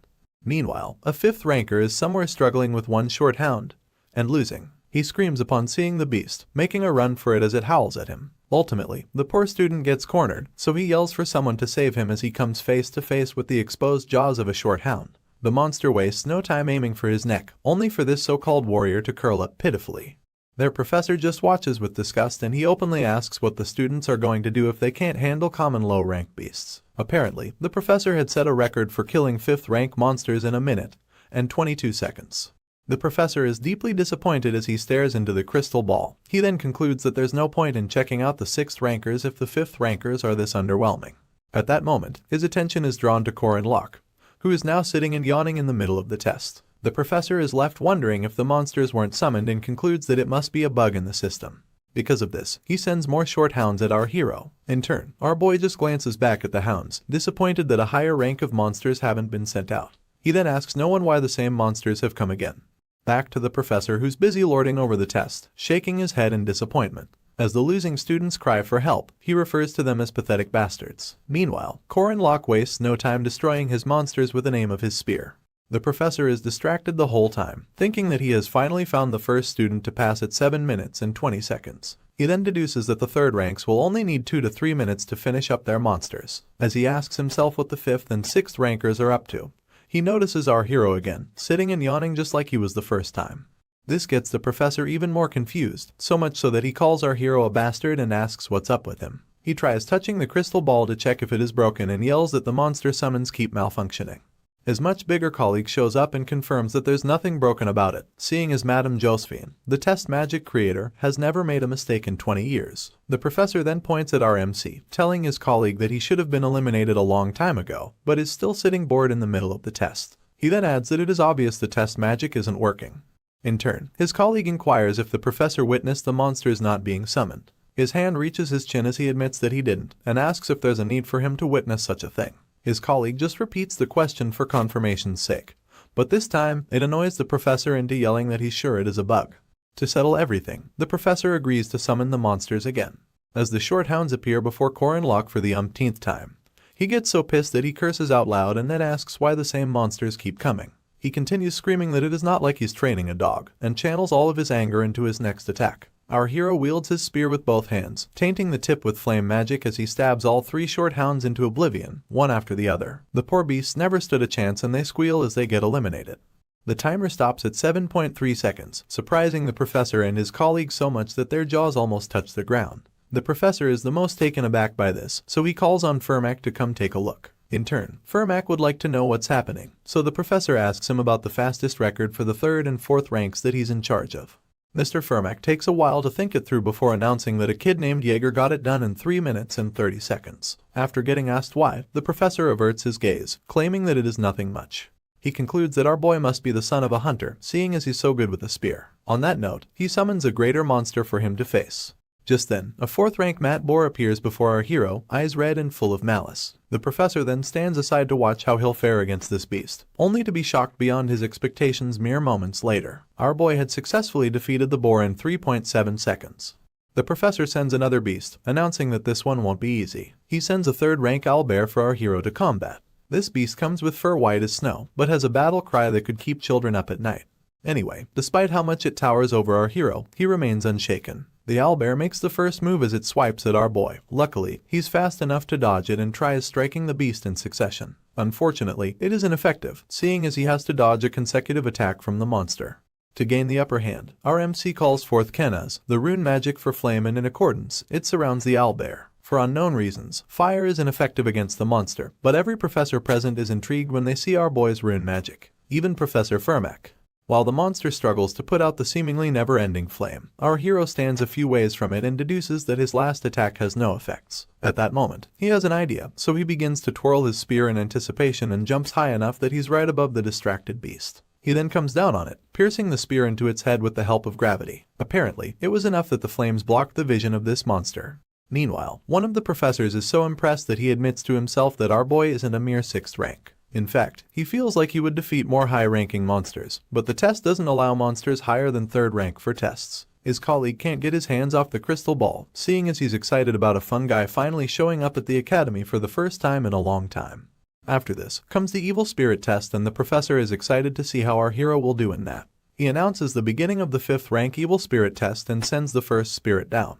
Meanwhile, a 5th ranker is somewhere struggling with one short hound and losing. He screams upon seeing the beast, making a run for it as it howls at him. Ultimately, the poor student gets cornered, so he yells for someone to save him as he comes face to face with the exposed jaws of a short hound. The monster wastes no time aiming for his neck, only for this so-called warrior to curl up pitifully. Their professor just watches with disgust and he openly asks what the students are going to do if they can't handle common low-rank beasts. Apparently, the professor had set a record for killing 5th rank monsters in 1 minute and 22 seconds. The professor is deeply disappointed as he stares into the crystal ball. He then concludes that there's no point in checking out the 6th rankers if the 5th rankers are this underwhelming. At that moment, his attention is drawn to Corin Locke, who is now sitting and yawning in the middle of the test. The professor is left wondering if the monsters weren't summoned and concludes that it must be a bug in the system. Because of this, he sends more short hounds at our hero. In turn, our boy just glances back at the hounds, disappointed that a higher rank of monsters haven't been sent out. He then asks no one why the same monsters have come again. Back to the professor who's busy lording over the test, shaking his head in disappointment. As the losing students cry for help, he refers to them as pathetic bastards. Meanwhile, Corin Locke wastes no time destroying his monsters with the aim of his spear. The professor is distracted the whole time, thinking that he has finally found the first student to pass at 7 minutes and 20 seconds. He then deduces that the 3rd ranks will only need 2 to 3 minutes to finish up their monsters. As he asks himself what the 5th and 6th rankers are up to, he notices our hero again, sitting and yawning just like he was the first time. This gets the professor even more confused, so much so that he calls our hero a bastard and asks what's up with him. He tries touching the crystal ball to check if it is broken and yells that the monster summons keep malfunctioning. His much bigger colleague shows up and confirms that there's nothing broken about it, seeing as Madame Josephine, the test magic creator, has never made a mistake in 20 years. The professor then points at our MC, telling his colleague that he should have been eliminated a long time ago, but is still sitting bored in the middle of the test. He then adds that it is obvious the test magic isn't working. In turn, his colleague inquires if the professor witnessed the monsters not being summoned. His hand reaches his chin as he admits that he didn't, and asks if there's a need for him to witness such a thing. His colleague just repeats the question for confirmation's sake, but this time it annoys the professor into yelling that he's sure it is a bug. To settle everything, the professor agrees to summon the monsters again. As the short hounds appear before Corin Locke for the umpteenth time, he gets so pissed that he curses out loud and then asks why the same monsters keep coming. He continues screaming that it is not like he's training a dog, and channels all of his anger into his next attack. Our hero wields his spear with both hands, tainting the tip with flame magic as he stabs all 3 short hounds into oblivion, one after the other. The poor beasts never stood a chance and they squeal as they get eliminated. The timer stops at 7.3 seconds, surprising the professor and his colleagues so much that their jaws almost touch the ground. The professor is the most taken aback by this, so he calls on Fermac to come take a look. In turn, Fermac would like to know what's happening, so the professor asks him about the fastest record for the 3rd and 4th ranks that he's in charge of. Mr. Fermac takes a while to think it through before announcing that a kid named Jaeger got it done in 3 minutes and 30 seconds. After getting asked why, the professor averts his gaze, claiming that it is nothing much. He concludes that our boy must be the son of a hunter, seeing as he's so good with a spear. On that note, he summons a greater monster for him to face. Just then, a 4th rank Mat Boar appears before our hero, eyes red and full of malice. The professor then stands aside to watch how he'll fare against this beast, only to be shocked beyond his expectations mere moments later. Our boy had successfully defeated the boar in 3.7 seconds. The professor sends another beast, announcing that this one won't be easy. He sends a 3rd rank owlbear for our hero to combat. This beast comes with fur white as snow, but has a battle cry that could keep children up at night. Anyway, despite how much it towers over our hero, he remains unshaken. The owlbear makes the first move as it swipes at our boy. Luckily, he's fast enough to dodge it and tries striking the beast in succession. Unfortunately, it is ineffective, seeing as he has to dodge a consecutive attack from the monster. To gain the upper hand, our MC calls forth Kenaz, the rune magic for flame, and in accordance, it surrounds the owlbear. For unknown reasons, fire is ineffective against the monster, but every professor present is intrigued when they see our boy's rune magic, even Professor Fermac. While the monster struggles to put out the seemingly never-ending flame, our hero stands a few ways from it and deduces that his last attack has no effects. At that moment, he has an idea, so he begins to twirl his spear in anticipation and jumps high enough that he's right above the distracted beast. He then comes down on it, piercing the spear into its head with the help of gravity. Apparently, it was enough that the flames blocked the vision of this monster. Meanwhile, one of the professors is so impressed that he admits to himself that our boy isn't a mere 6th rank. In fact, he feels like he would defeat more high-ranking monsters, but the test doesn't allow monsters higher than 3rd rank for tests. His colleague can't get his hands off the crystal ball, seeing as he's excited about a fun guy finally showing up at the academy for the first time in a long time. After this comes the evil spirit test, and the professor is excited to see how our hero will do in that. He announces the beginning of the 5th rank evil spirit test and sends the first spirit down.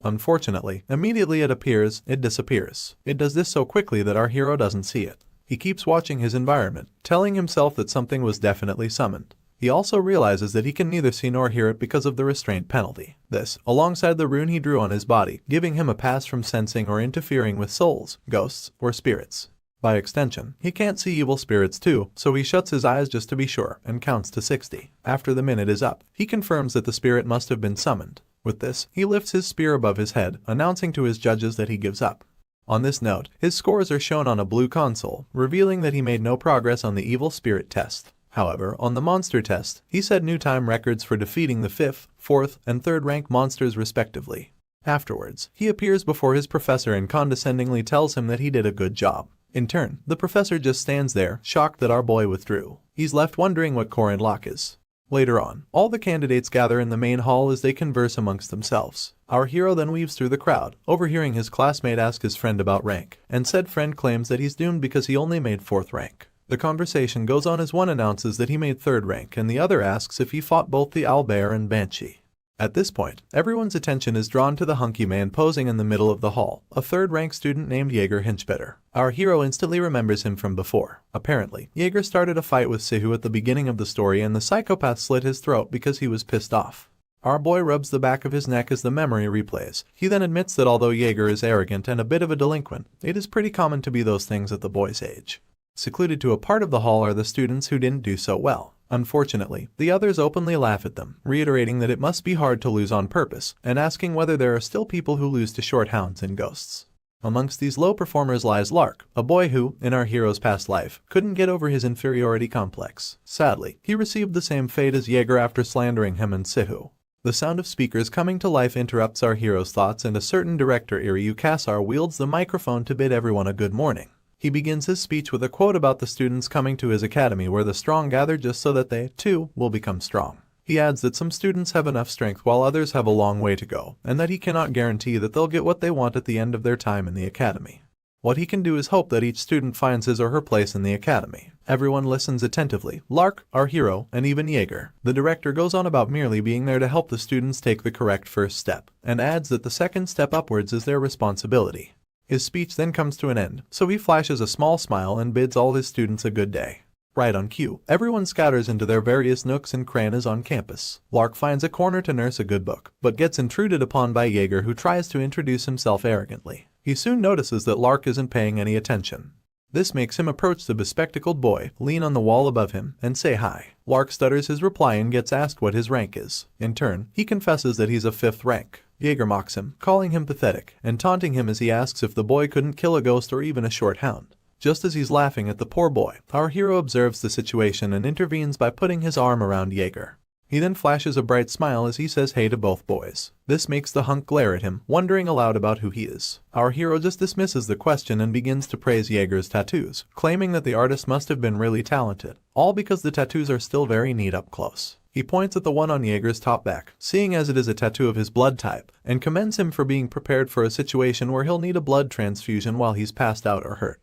Unfortunately, immediately it appears, it disappears. It does this so quickly that our hero doesn't see it. He keeps watching his environment, telling himself that something was definitely summoned. He also realizes that he can neither see nor hear it because of the restraint penalty. This, alongside the rune he drew on his body, giving him a pass from sensing or interfering with souls, ghosts, or spirits. By extension, he can't see evil spirits too, so he shuts his eyes just to be sure and counts to 60. After the minute is up, he confirms that the spirit must have been summoned. With this, he lifts his spear above his head, announcing to his judges that he gives up. On this note, his scores are shown on a blue console, revealing that he made no progress on the evil spirit test. However, on the monster test, he set new time records for defeating the 5th, 4th, and 3rd rank monsters respectively. Afterwards, he appears before his professor and condescendingly tells him that he did a good job. In turn, the professor just stands there, shocked that our boy withdrew. He's left wondering what core lock is. Later on, all the candidates gather in the main hall as they converse amongst themselves. Our hero then weaves through the crowd, overhearing his classmate ask his friend about rank, and said friend claims that he's doomed because he only made 4th rank. The conversation goes on as one announces that he made 3rd rank and the other asks if he fought both the owlbear and banshee. At this point, everyone's attention is drawn to the hunky man posing in the middle of the hall, a 3rd rank student named Jaeger Hinchbetter. Our hero instantly remembers him from before. Apparently, Jaeger started a fight with Sahu at the beginning of the story and the psychopath slit his throat because he was pissed off. Our boy rubs the back of his neck as the memory replays. He then admits that although Jaeger is arrogant and a bit of a delinquent, it is pretty common to be those things at the boy's age. Secluded to a part of the hall are the students who didn't do so well. Unfortunately, the others openly laugh at them, reiterating that it must be hard to lose on purpose, and asking whether there are still people who lose to shorthounds and ghosts. Amongst these low performers lies Lark, a boy who, in our hero's past life, couldn't get over his inferiority complex. Sadly, he received the same fate as Jaeger after slandering him and Sahu. The sound of speakers coming to life interrupts our hero's thoughts, and a certain director Iryu Kasar wields the microphone to bid everyone a good morning. He begins his speech with a quote about the students coming to his academy where the strong gather just so that they, too, will become strong. He adds that some students have enough strength while others have a long way to go, and that he cannot guarantee that they'll get what they want at the end of their time in the academy. What he can do is hope that each student finds his or her place in the academy. Everyone listens attentively, Lark, our hero, and even Jaeger. The director goes on about merely being there to help the students take the correct first step, and adds that the second step upwards is their responsibility. His speech then comes to an end, so he flashes a small smile and bids all his students a good day. Right on cue, everyone scatters into their various nooks and crannies on campus. Lark finds a corner to nurse a good book, but gets intruded upon by Jaeger, who tries to introduce himself arrogantly. He soon notices that Lark isn't paying any attention. This makes him approach the bespectacled boy, lean on the wall above him, and say hi. Lark stutters his reply and gets asked what his rank is. In turn, he confesses that he's a 5th rank. Jaeger mocks him, calling him pathetic, and taunting him as he asks if the boy couldn't kill a ghost or even a short hound. Just as he's laughing at the poor boy, our hero observes the situation and intervenes by putting his arm around Jaeger. He then flashes a bright smile as he says hey to both boys. This makes the hunk glare at him, wondering aloud about who he is. Our hero just dismisses the question and begins to praise Jaeger's tattoos, claiming that the artist must have been really talented, all because the tattoos are still very neat up close. He points at the one on Jaeger's top back, seeing as it is a tattoo of his blood type, and commends him for being prepared for a situation where he'll need a blood transfusion while he's passed out or hurt.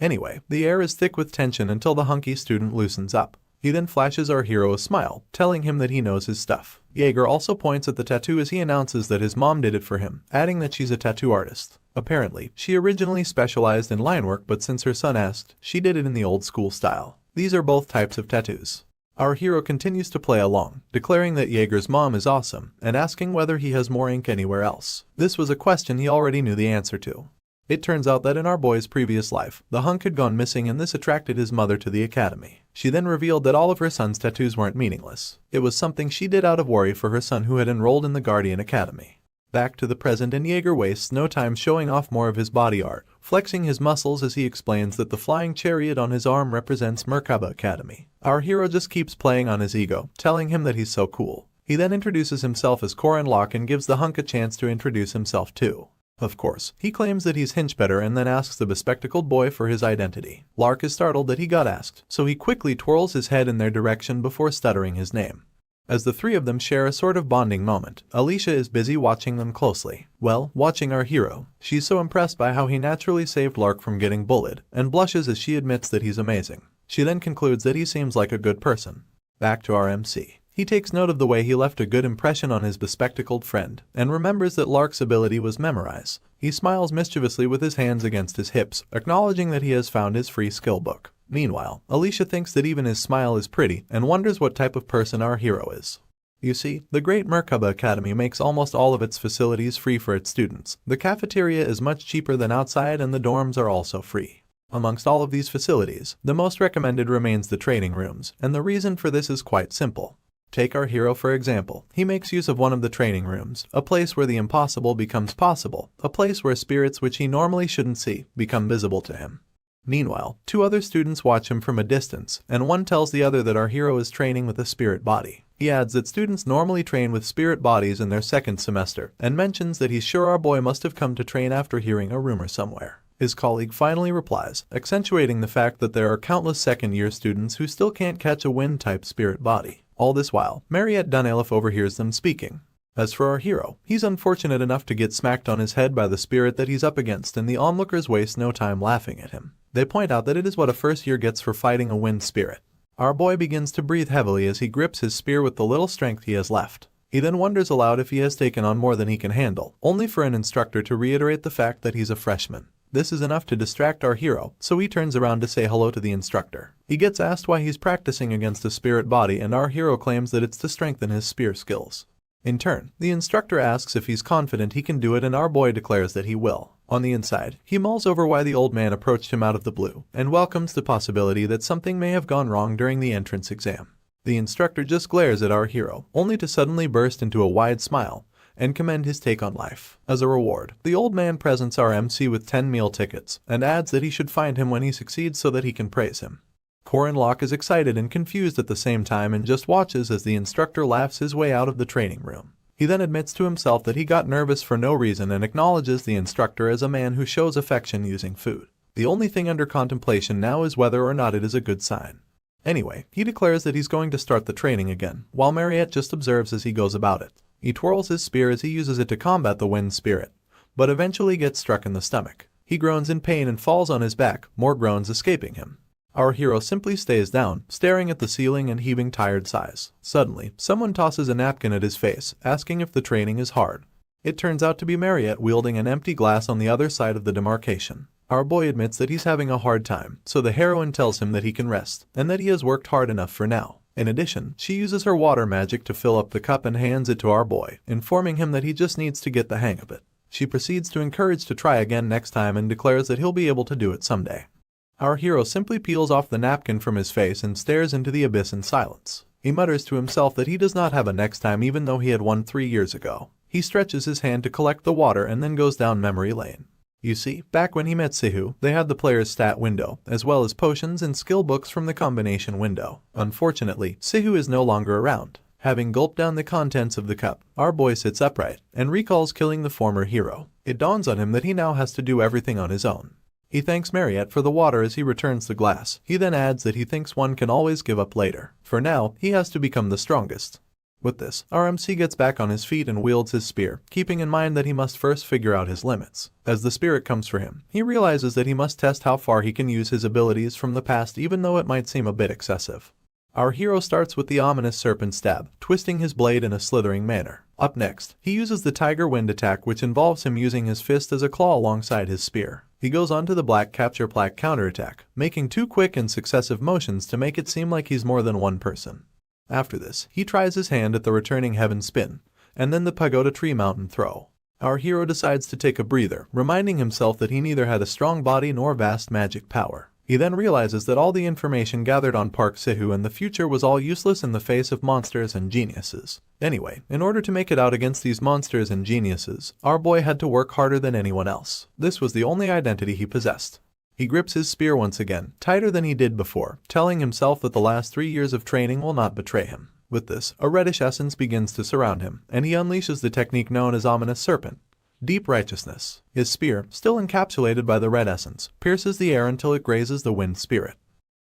Anyway, the air is thick with tension until the hunky student loosens up. He then flashes our hero a smile, telling him that he knows his stuff. Jaeger also points at the tattoo as he announces that his mom did it for him, adding that she's a tattoo artist. Apparently, she originally specialized in line work, but since her son asked, she did it in the old school style. These are both types of tattoos. Our hero continues to play along, declaring that Jaeger's mom is awesome, and asking whether he has more ink anywhere else. This was a question he already knew the answer to. It turns out that in our boy's previous life, the hunk had gone missing, and this attracted his mother to the academy. She then revealed that all of her son's tattoos weren't meaningless. It was something she did out of worry for her son who had enrolled in the Guardian Academy. Back to the present, and Jaeger wastes no time showing off more of his body art, flexing his muscles as he explains that the flying chariot on his arm represents Merkaba Academy. Our hero just keeps playing on his ego, telling him that he's so cool. He then introduces himself as Korin Locke and gives the hunk a chance to introduce himself too. Of course, he claims that he's Hinchbetter and then asks the bespectacled boy for his identity. Lark is startled that he got asked, so he quickly twirls his head in their direction before stuttering his name. As the three of them share a sort of bonding moment, Alicia is busy watching them closely. Well, watching our hero. She's so impressed by how he naturally saved Lark from getting bullied, and blushes as she admits that he's amazing. She then concludes that he seems like a good person. Back to our MC. He takes note of the way he left a good impression on his bespectacled friend, and remembers that Lark's ability was memorize. He smiles mischievously with his hands against his hips, acknowledging that he has found his free skill book. Meanwhile, Alicia thinks that even his smile is pretty and wonders what type of person our hero is. You see, the great Merkaba Academy makes almost all of its facilities free for its students. The cafeteria is much cheaper than outside and the dorms are also free. Amongst all of these facilities, the most recommended remains the training rooms, and the reason for this is quite simple. Take our hero for example. He makes use of one of the training rooms, a place where the impossible becomes possible, a place where spirits which he normally shouldn't see become visible to him. Meanwhile, two other students watch him from a distance, and one tells the other that our hero is training with a spirit body. He adds that students normally train with spirit bodies in their second semester, and mentions that he's sure our boy must have come to train after hearing a rumor somewhere. His colleague finally replies, accentuating the fact that there are countless second-year students who still can't catch a wind-type spirit body. All this while, Mariette Dunelif overhears them speaking. As for our hero, he's unfortunate enough to get smacked on his head by the spirit that he's up against, and the onlookers waste no time laughing at him. They point out that it is what a first year gets for fighting a wind spirit. Our boy begins to breathe heavily as he grips his spear with the little strength he has left. He then wonders aloud if he has taken on more than he can handle, only for an instructor to reiterate the fact that he's a freshman. This is enough to distract our hero, so he turns around to say hello to the instructor. He gets asked why he's practicing against a spirit body, and our hero claims that it's to strengthen his spear skills. In turn, the instructor asks if he's confident he can do it, and our boy declares that he will. On the inside, he mulls over why the old man approached him out of the blue, and welcomes the possibility that something may have gone wrong during the entrance exam. The instructor just glares at our hero, only to suddenly burst into a wide smile and commend his take on life. As a reward, the old man presents our MC with 10 meal tickets, and adds that he should find him when he succeeds so that he can praise him. Korin Locke is excited and confused at the same time and just watches as the instructor laughs his way out of the training room. He then admits to himself that he got nervous for no reason and acknowledges the instructor as a man who shows affection using food. The only thing under contemplation now is whether or not it is a good sign. Anyway, he declares that he's going to start the training again, while Mariette just observes as he goes about it. He twirls his spear as he uses it to combat the wind spirit, but eventually gets struck in the stomach. He groans in pain and falls on his back, more groans escaping him. Our hero simply stays down, staring at the ceiling and heaving tired sighs. Suddenly, someone tosses a napkin at his face, asking if the training is hard. It turns out to be Mariette wielding an empty glass on the other side of the demarcation. Our boy admits that he's having a hard time, so the heroine tells him that he can rest, and that he has worked hard enough for now. In addition, she uses her water magic to fill up the cup and hands it to our boy, informing him that he just needs to get the hang of it. She proceeds to encourage to try again next time and declares that he'll be able to do it someday. Our hero simply peels off the napkin from his face and stares into the abyss in silence. He mutters to himself that he does not have a next time even though he had one 3 years ago. He stretches his hand to collect the water and then goes down memory lane. You see, back when he met Sahu, they had the player's stat window, as well as potions and skill books from the combination window. Unfortunately, Sahu is no longer around. Having gulped down the contents of the cup, our boy sits upright and recalls killing the former hero. It dawns on him that he now has to do everything on his own. He thanks Mariette for the water as he returns the glass. He then adds that he thinks one can always give up later. For now, he has to become the strongest. With this, our MC gets back on his feet and wields his spear, keeping in mind that he must first figure out his limits. As the spirit comes for him, he realizes that he must test how far he can use his abilities from the past even though it might seem a bit excessive. Our hero starts with the ominous serpent stab, twisting his blade in a slithering manner. Up next, he uses the tiger wind attack, which involves him using his fist as a claw alongside his spear. He goes on to the black capture plaque counterattack, making 2 quick and successive motions to make it seem like he's more than one person. After this, he tries his hand at the returning heaven spin, and then the pagoda tree mountain throw. Our hero decides to take a breather, reminding himself that he neither had a strong body nor vast magic power. He then realizes that all the information gathered on Park Sahu and the future was all useless in the face of monsters and geniuses. Anyway, in order to make it out against these monsters and geniuses, our boy had to work harder than anyone else. This was the only identity he possessed. He grips his spear once again, tighter than he did before, telling himself that the last 3 years of training will not betray him. With this, a reddish essence begins to surround him, and he unleashes the technique known as Ominous Serpent. Deep Righteousness. His spear, still encapsulated by the red essence, pierces the air until it grazes the wind spirit.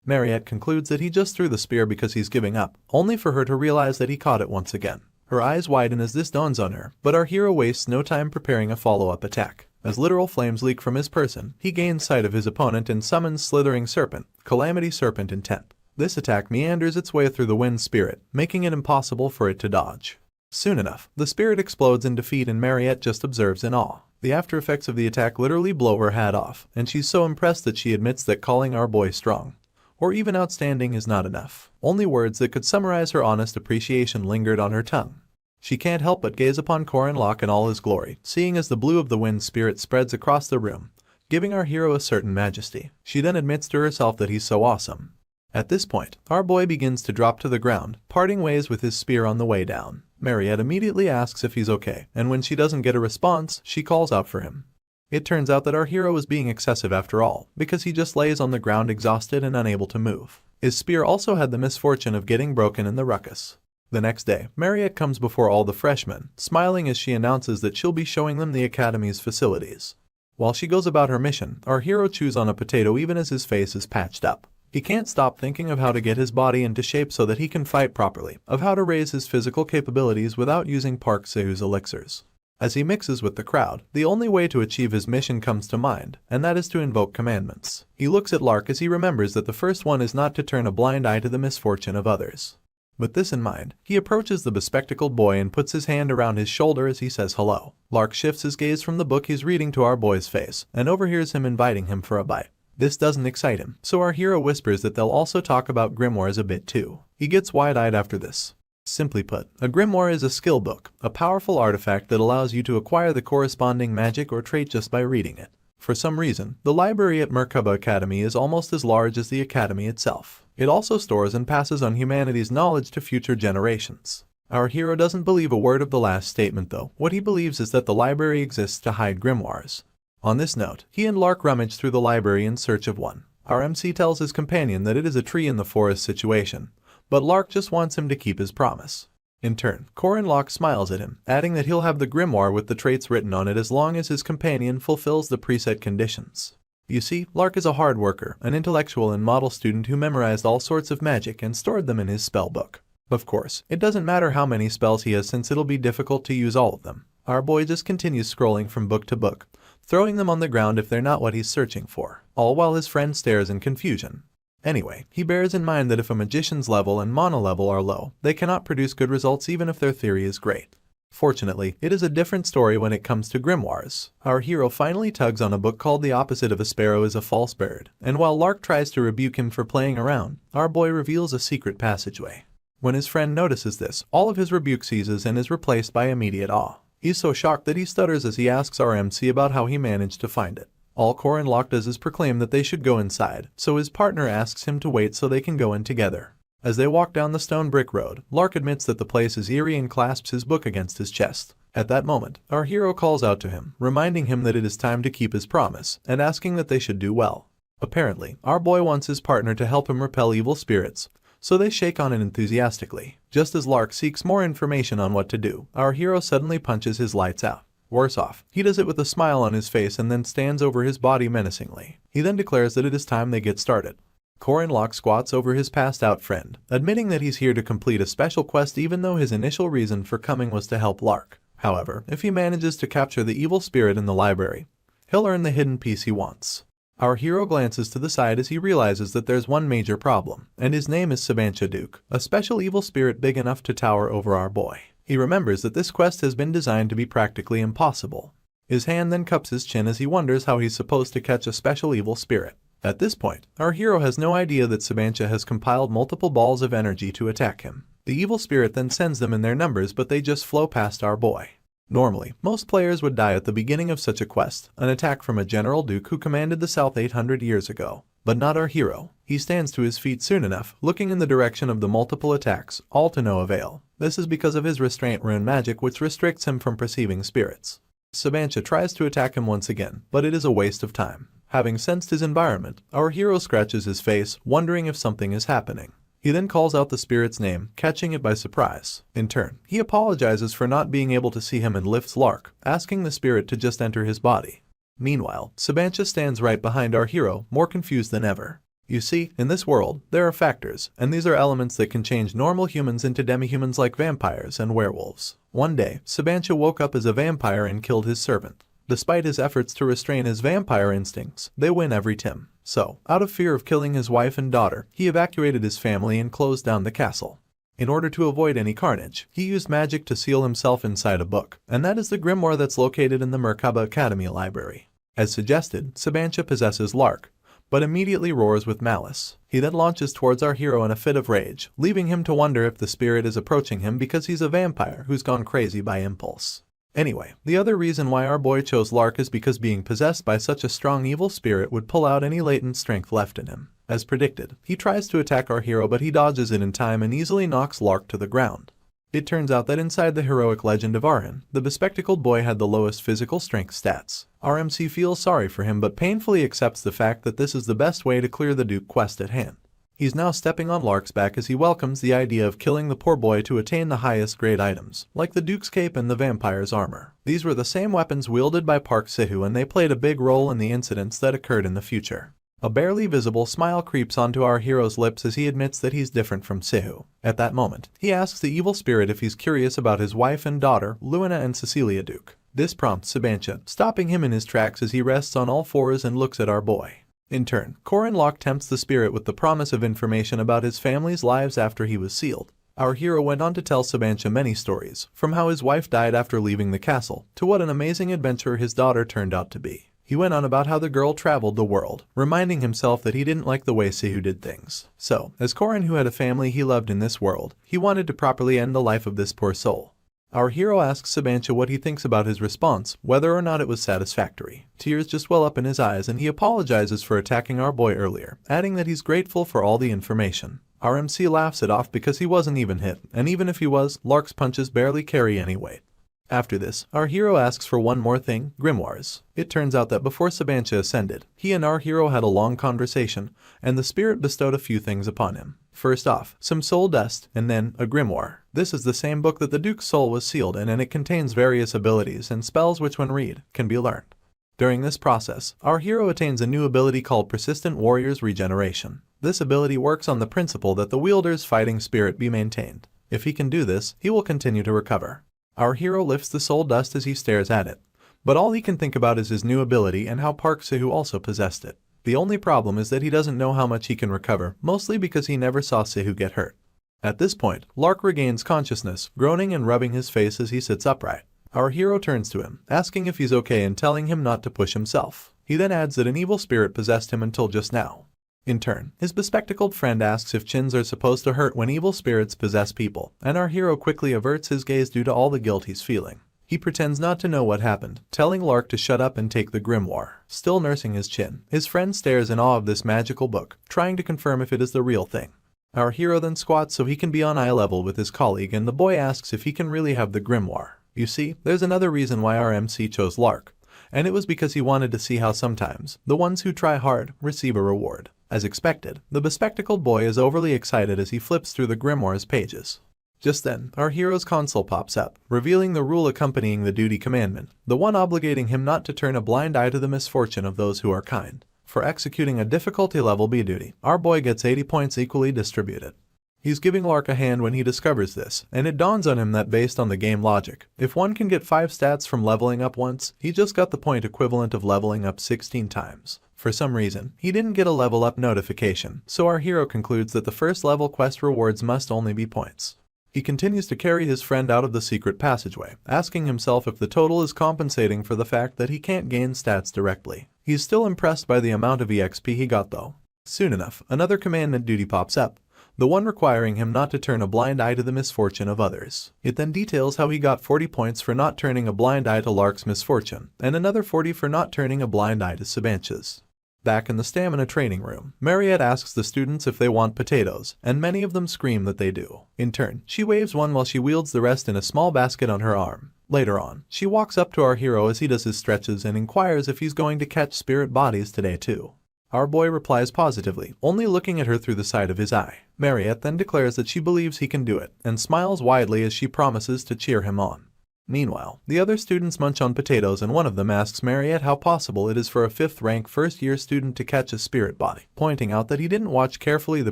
Mariette concludes that he just threw the spear because he's giving up, only for her to realize that he caught it once again. Her eyes widen as this dawns on her, but our hero wastes no time preparing a follow-up attack. As literal flames leak from his person, he gains sight of his opponent and summons Slithering Serpent, Calamity Serpent Intent. This attack meanders its way through the wind spirit, making it impossible for it to dodge. Soon enough, the spirit explodes in defeat and Mariette just observes in awe. The after effects of the attack literally blow her hat off, and she's so impressed that she admits that calling our boy strong, or even outstanding, is not enough. Only words that could summarize her honest appreciation lingered on her tongue. She can't help but gaze upon Korin Locke in all his glory, seeing as the blue of the wind spirit spreads across the room, giving our hero a certain majesty. She then admits to herself that he's so awesome. At this point, our boy begins to drop to the ground, parting ways with his spear on the way down. Mariette immediately asks if he's okay, and when she doesn't get a response, she calls out for him. It turns out that our hero is being excessive after all, because he just lays on the ground exhausted and unable to move. His spear also had the misfortune of getting broken in the ruckus. The next day, Mariette comes before all the freshmen, smiling as she announces that she'll be showing them the academy's facilities. While she goes about her mission, our hero chews on a potato even as his face is patched up. He can't stop thinking of how to get his body into shape so that he can fight properly, of how to raise his physical capabilities without using Park Sahu's elixirs. As he mixes with the crowd, the only way to achieve his mission comes to mind, and that is to invoke commandments. He looks at Lark as he remembers that the first one is not to turn a blind eye to the misfortune of others. With this in mind, he approaches the bespectacled boy and puts his hand around his shoulder as he says hello. Lark shifts his gaze from the book he's reading to our boy's face, and overhears him inviting him for a bite. This doesn't excite him, so our hero whispers that they'll also talk about grimoires a bit too. He gets wide-eyed after this. Simply put, a grimoire is a skill book, a powerful artifact that allows you to acquire the corresponding magic or trait just by reading it. For some reason, the library at Merkaba Academy is almost as large as the academy itself. It also stores and passes on humanity's knowledge to future generations. Our hero doesn't believe a word of the last statement though. What he believes is that the library exists to hide grimoires. On this note, he and Lark rummage through the library in search of one. Our MC tells his companion that it is a tree in the forest situation, but Lark just wants him to keep his promise. In turn, Korin Locke smiles at him, adding that he'll have the grimoire with the traits written on it as long as his companion fulfills the preset conditions. You see, Lark is a hard worker, an intellectual and model student who memorized all sorts of magic and stored them in his spell book. Of course, it doesn't matter how many spells he has since it'll be difficult to use all of them. Our boy just continues scrolling from book to book, throwing them on the ground if they're not what he's searching for, all while his friend stares in confusion. Anyway, he bears in mind that if a magician's level and mana level are low, they cannot produce good results even if their theory is great. Fortunately, it is a different story when it comes to grimoires. Our hero finally tugs on a book called The Opposite of a Sparrow is a False Bird, and while Lark tries to rebuke him for playing around, our boy reveals a secret passageway. When his friend notices this, all of his rebuke ceases and is replaced by immediate awe. He's so shocked that he stutters as he asks our MC about how he managed to find it. All Korin Locke does is proclaim that they should go inside, so his partner asks him to wait so they can go in together. As they walk down the stone brick road, Lark admits that the place is eerie and clasps his book against his chest. At that moment, our hero calls out to him, reminding him that it is time to keep his promise, and asking that they should do well. Apparently, our boy wants his partner to help him repel evil spirits, so they shake on it enthusiastically. Just as Lark seeks more information on what to do, our hero suddenly punches his lights out. Worse off, he does it with a smile on his face and then stands over his body menacingly. He then declares that it is time they get started. Korin Locke squats over his passed-out friend, admitting that he's here to complete a special quest even though his initial reason for coming was to help Lark. However, if he manages to capture the evil spirit in the library, he'll earn the hidden piece he wants. Our hero glances to the side as he realizes that there's one major problem, and his name is Sabancha Duke, a special evil spirit big enough to tower over our boy. He remembers that this quest has been designed to be practically impossible. His hand then cups his chin as he wonders how he's supposed to catch a special evil spirit. At this point, our hero has no idea that Sabancha has compiled multiple balls of energy to attack him. The evil spirit then sends them in their numbers, but they just flow past our boy. Normally, most players would die at the beginning of such a quest, an attack from a General Duke who commanded the South 800 years ago. But not our hero. He stands to his feet soon enough, looking in the direction of the multiple attacks, all to no avail. This is because of his restraint rune magic, which restricts him from perceiving spirits. Sabancha tries to attack him once again, but it is a waste of time. Having sensed his environment, our hero scratches his face, wondering if something is happening. He then calls out the spirit's name, catching it by surprise. In turn, he apologizes for not being able to see him and lifts Lark, asking the spirit to just enter his body. Meanwhile, Sabancha stands right behind our hero, more confused than ever. You see, in this world, there are factors, and these are elements that can change normal humans into demi-humans like vampires and werewolves. One day, Sabancha woke up as a vampire and killed his servant. Despite his efforts to restrain his vampire instincts, they win every time. So, out of fear of killing his wife and daughter, he evacuated his family and closed down the castle. In order to avoid any carnage, he used magic to seal himself inside a book, and that is the grimoire that's located in the Merkaba Academy library. As suggested, Sabancha possesses Lark, but immediately roars with malice. He then launches towards our hero in a fit of rage, leaving him to wonder if the spirit is approaching him because he's a vampire who's gone crazy by impulse. Anyway, the other reason why our boy chose Lark is because being possessed by such a strong evil spirit would pull out any latent strength left in him. As predicted, he tries to attack our hero, but he dodges it in time and easily knocks Lark to the ground. It turns out that inside the heroic legend of Arhan, the bespectacled boy had the lowest physical strength stats. Our MC feels sorry for him but painfully accepts the fact that this is the best way to clear the Duke quest at hand. He's now stepping on Lark's back as he welcomes the idea of killing the poor boy to attain the highest grade items, like the Duke's cape and the vampire's armor. These were the same weapons wielded by Park Sahu, and they played a big role in the incidents that occurred in the future. A barely visible smile creeps onto our hero's lips as he admits that he's different from Sahu. At that moment, he asks the evil spirit if he's curious about his wife and daughter, Luina and Cecilia Duke. This prompts Sabancha, stopping him in his tracks as he rests on all fours and looks at our boy. In turn, Corin Locke tempts the spirit with the promise of information about his family's lives after he was sealed. Our hero went on to tell Sabancha many stories, from how his wife died after leaving the castle, to what an amazing adventurer his daughter turned out to be. He went on about how the girl traveled the world, reminding himself that he didn't like the way Sahu did things. So, as Corin, who had a family he loved in this world, he wanted to properly end the life of this poor soul. Our hero asks Sabancha what he thinks about his response, whether or not it was satisfactory. Tears just well up in his eyes and he apologizes for attacking our boy earlier, adding that he's grateful for all the information. Our MC laughs it off because he wasn't even hit, and even if he was, Lark's punches barely carry any weight. After this, our hero asks for one more thing, grimoires. It turns out that before Sabancha ascended, he and our hero had a long conversation, and the spirit bestowed a few things upon him. First off, some soul dust, and then a grimoire. This is the same book that the Duke's soul was sealed in, and it contains various abilities and spells which, when read, can be learned. During this process, our hero attains a new ability called Persistent Warrior's Regeneration. This ability works on the principle that the wielder's fighting spirit be maintained. If he can do this, he will continue to recover. Our hero lifts the soul dust as he stares at it, but all he can think about is his new ability and how Park Sahu also possessed it. The only problem is that he doesn't know how much he can recover, mostly because he never saw Sahu get hurt. At this point, Lark regains consciousness, groaning and rubbing his face as he sits upright. Our hero turns to him, asking if he's okay and telling him not to push himself. He then adds that an evil spirit possessed him until just now. In turn, his bespectacled friend asks if chins are supposed to hurt when evil spirits possess people, and our hero quickly averts his gaze due to all the guilt he's feeling. He pretends not to know what happened, telling Lark to shut up and take the grimoire. Still nursing his chin, his friend stares in awe of this magical book, trying to confirm if it is the real thing. Our hero then squats so he can be on eye level with his colleague, and the boy asks if he can really have the grimoire. You see, there's another reason why our MC chose Lark, and it was because he wanted to see how sometimes the ones who try hard receive a reward. As expected, the bespectacled boy is overly excited as he flips through the grimoire's pages. Just then, our hero's console pops up, revealing the rule accompanying the duty commandment, the one obligating him not to turn a blind eye to the misfortune of those who are kind. For executing a difficulty level B duty, our boy gets 80 points equally distributed. He's giving Lark a hand when he discovers this, and it dawns on him that based on the game logic, if one can get 5 stats from leveling up once, he just got the point equivalent of leveling up 16 times. For some reason, he didn't get a level up notification, so our hero concludes that the first level quest rewards must only be points. He continues to carry his friend out of the secret passageway, asking himself if the total is compensating for the fact that he can't gain stats directly. He's still impressed by the amount of EXP he got though. Soon enough, another commandment duty pops up, the one requiring him not to turn a blind eye to the misfortune of others. It then details how he got 40 points for not turning a blind eye to Lark's misfortune, and another 40 for not turning a blind eye to Sabancha's. Back in the stamina training room, Mariette asks the students if they want potatoes, and many of them scream that they do. In turn, she waves one while she wields the rest in a small basket on her arm. Later on, she walks up to our hero as he does his stretches and inquires if he's going to catch spirit bodies today too. Our boy replies positively, only looking at her through the side of his eye. Mariette then declares that she believes he can do it, and smiles widely as she promises to cheer him on. Meanwhile, the other students munch on potatoes and one of them asks Mariette how possible it is for a 5th-rank first-year student to catch a spirit body, pointing out that he didn't watch carefully the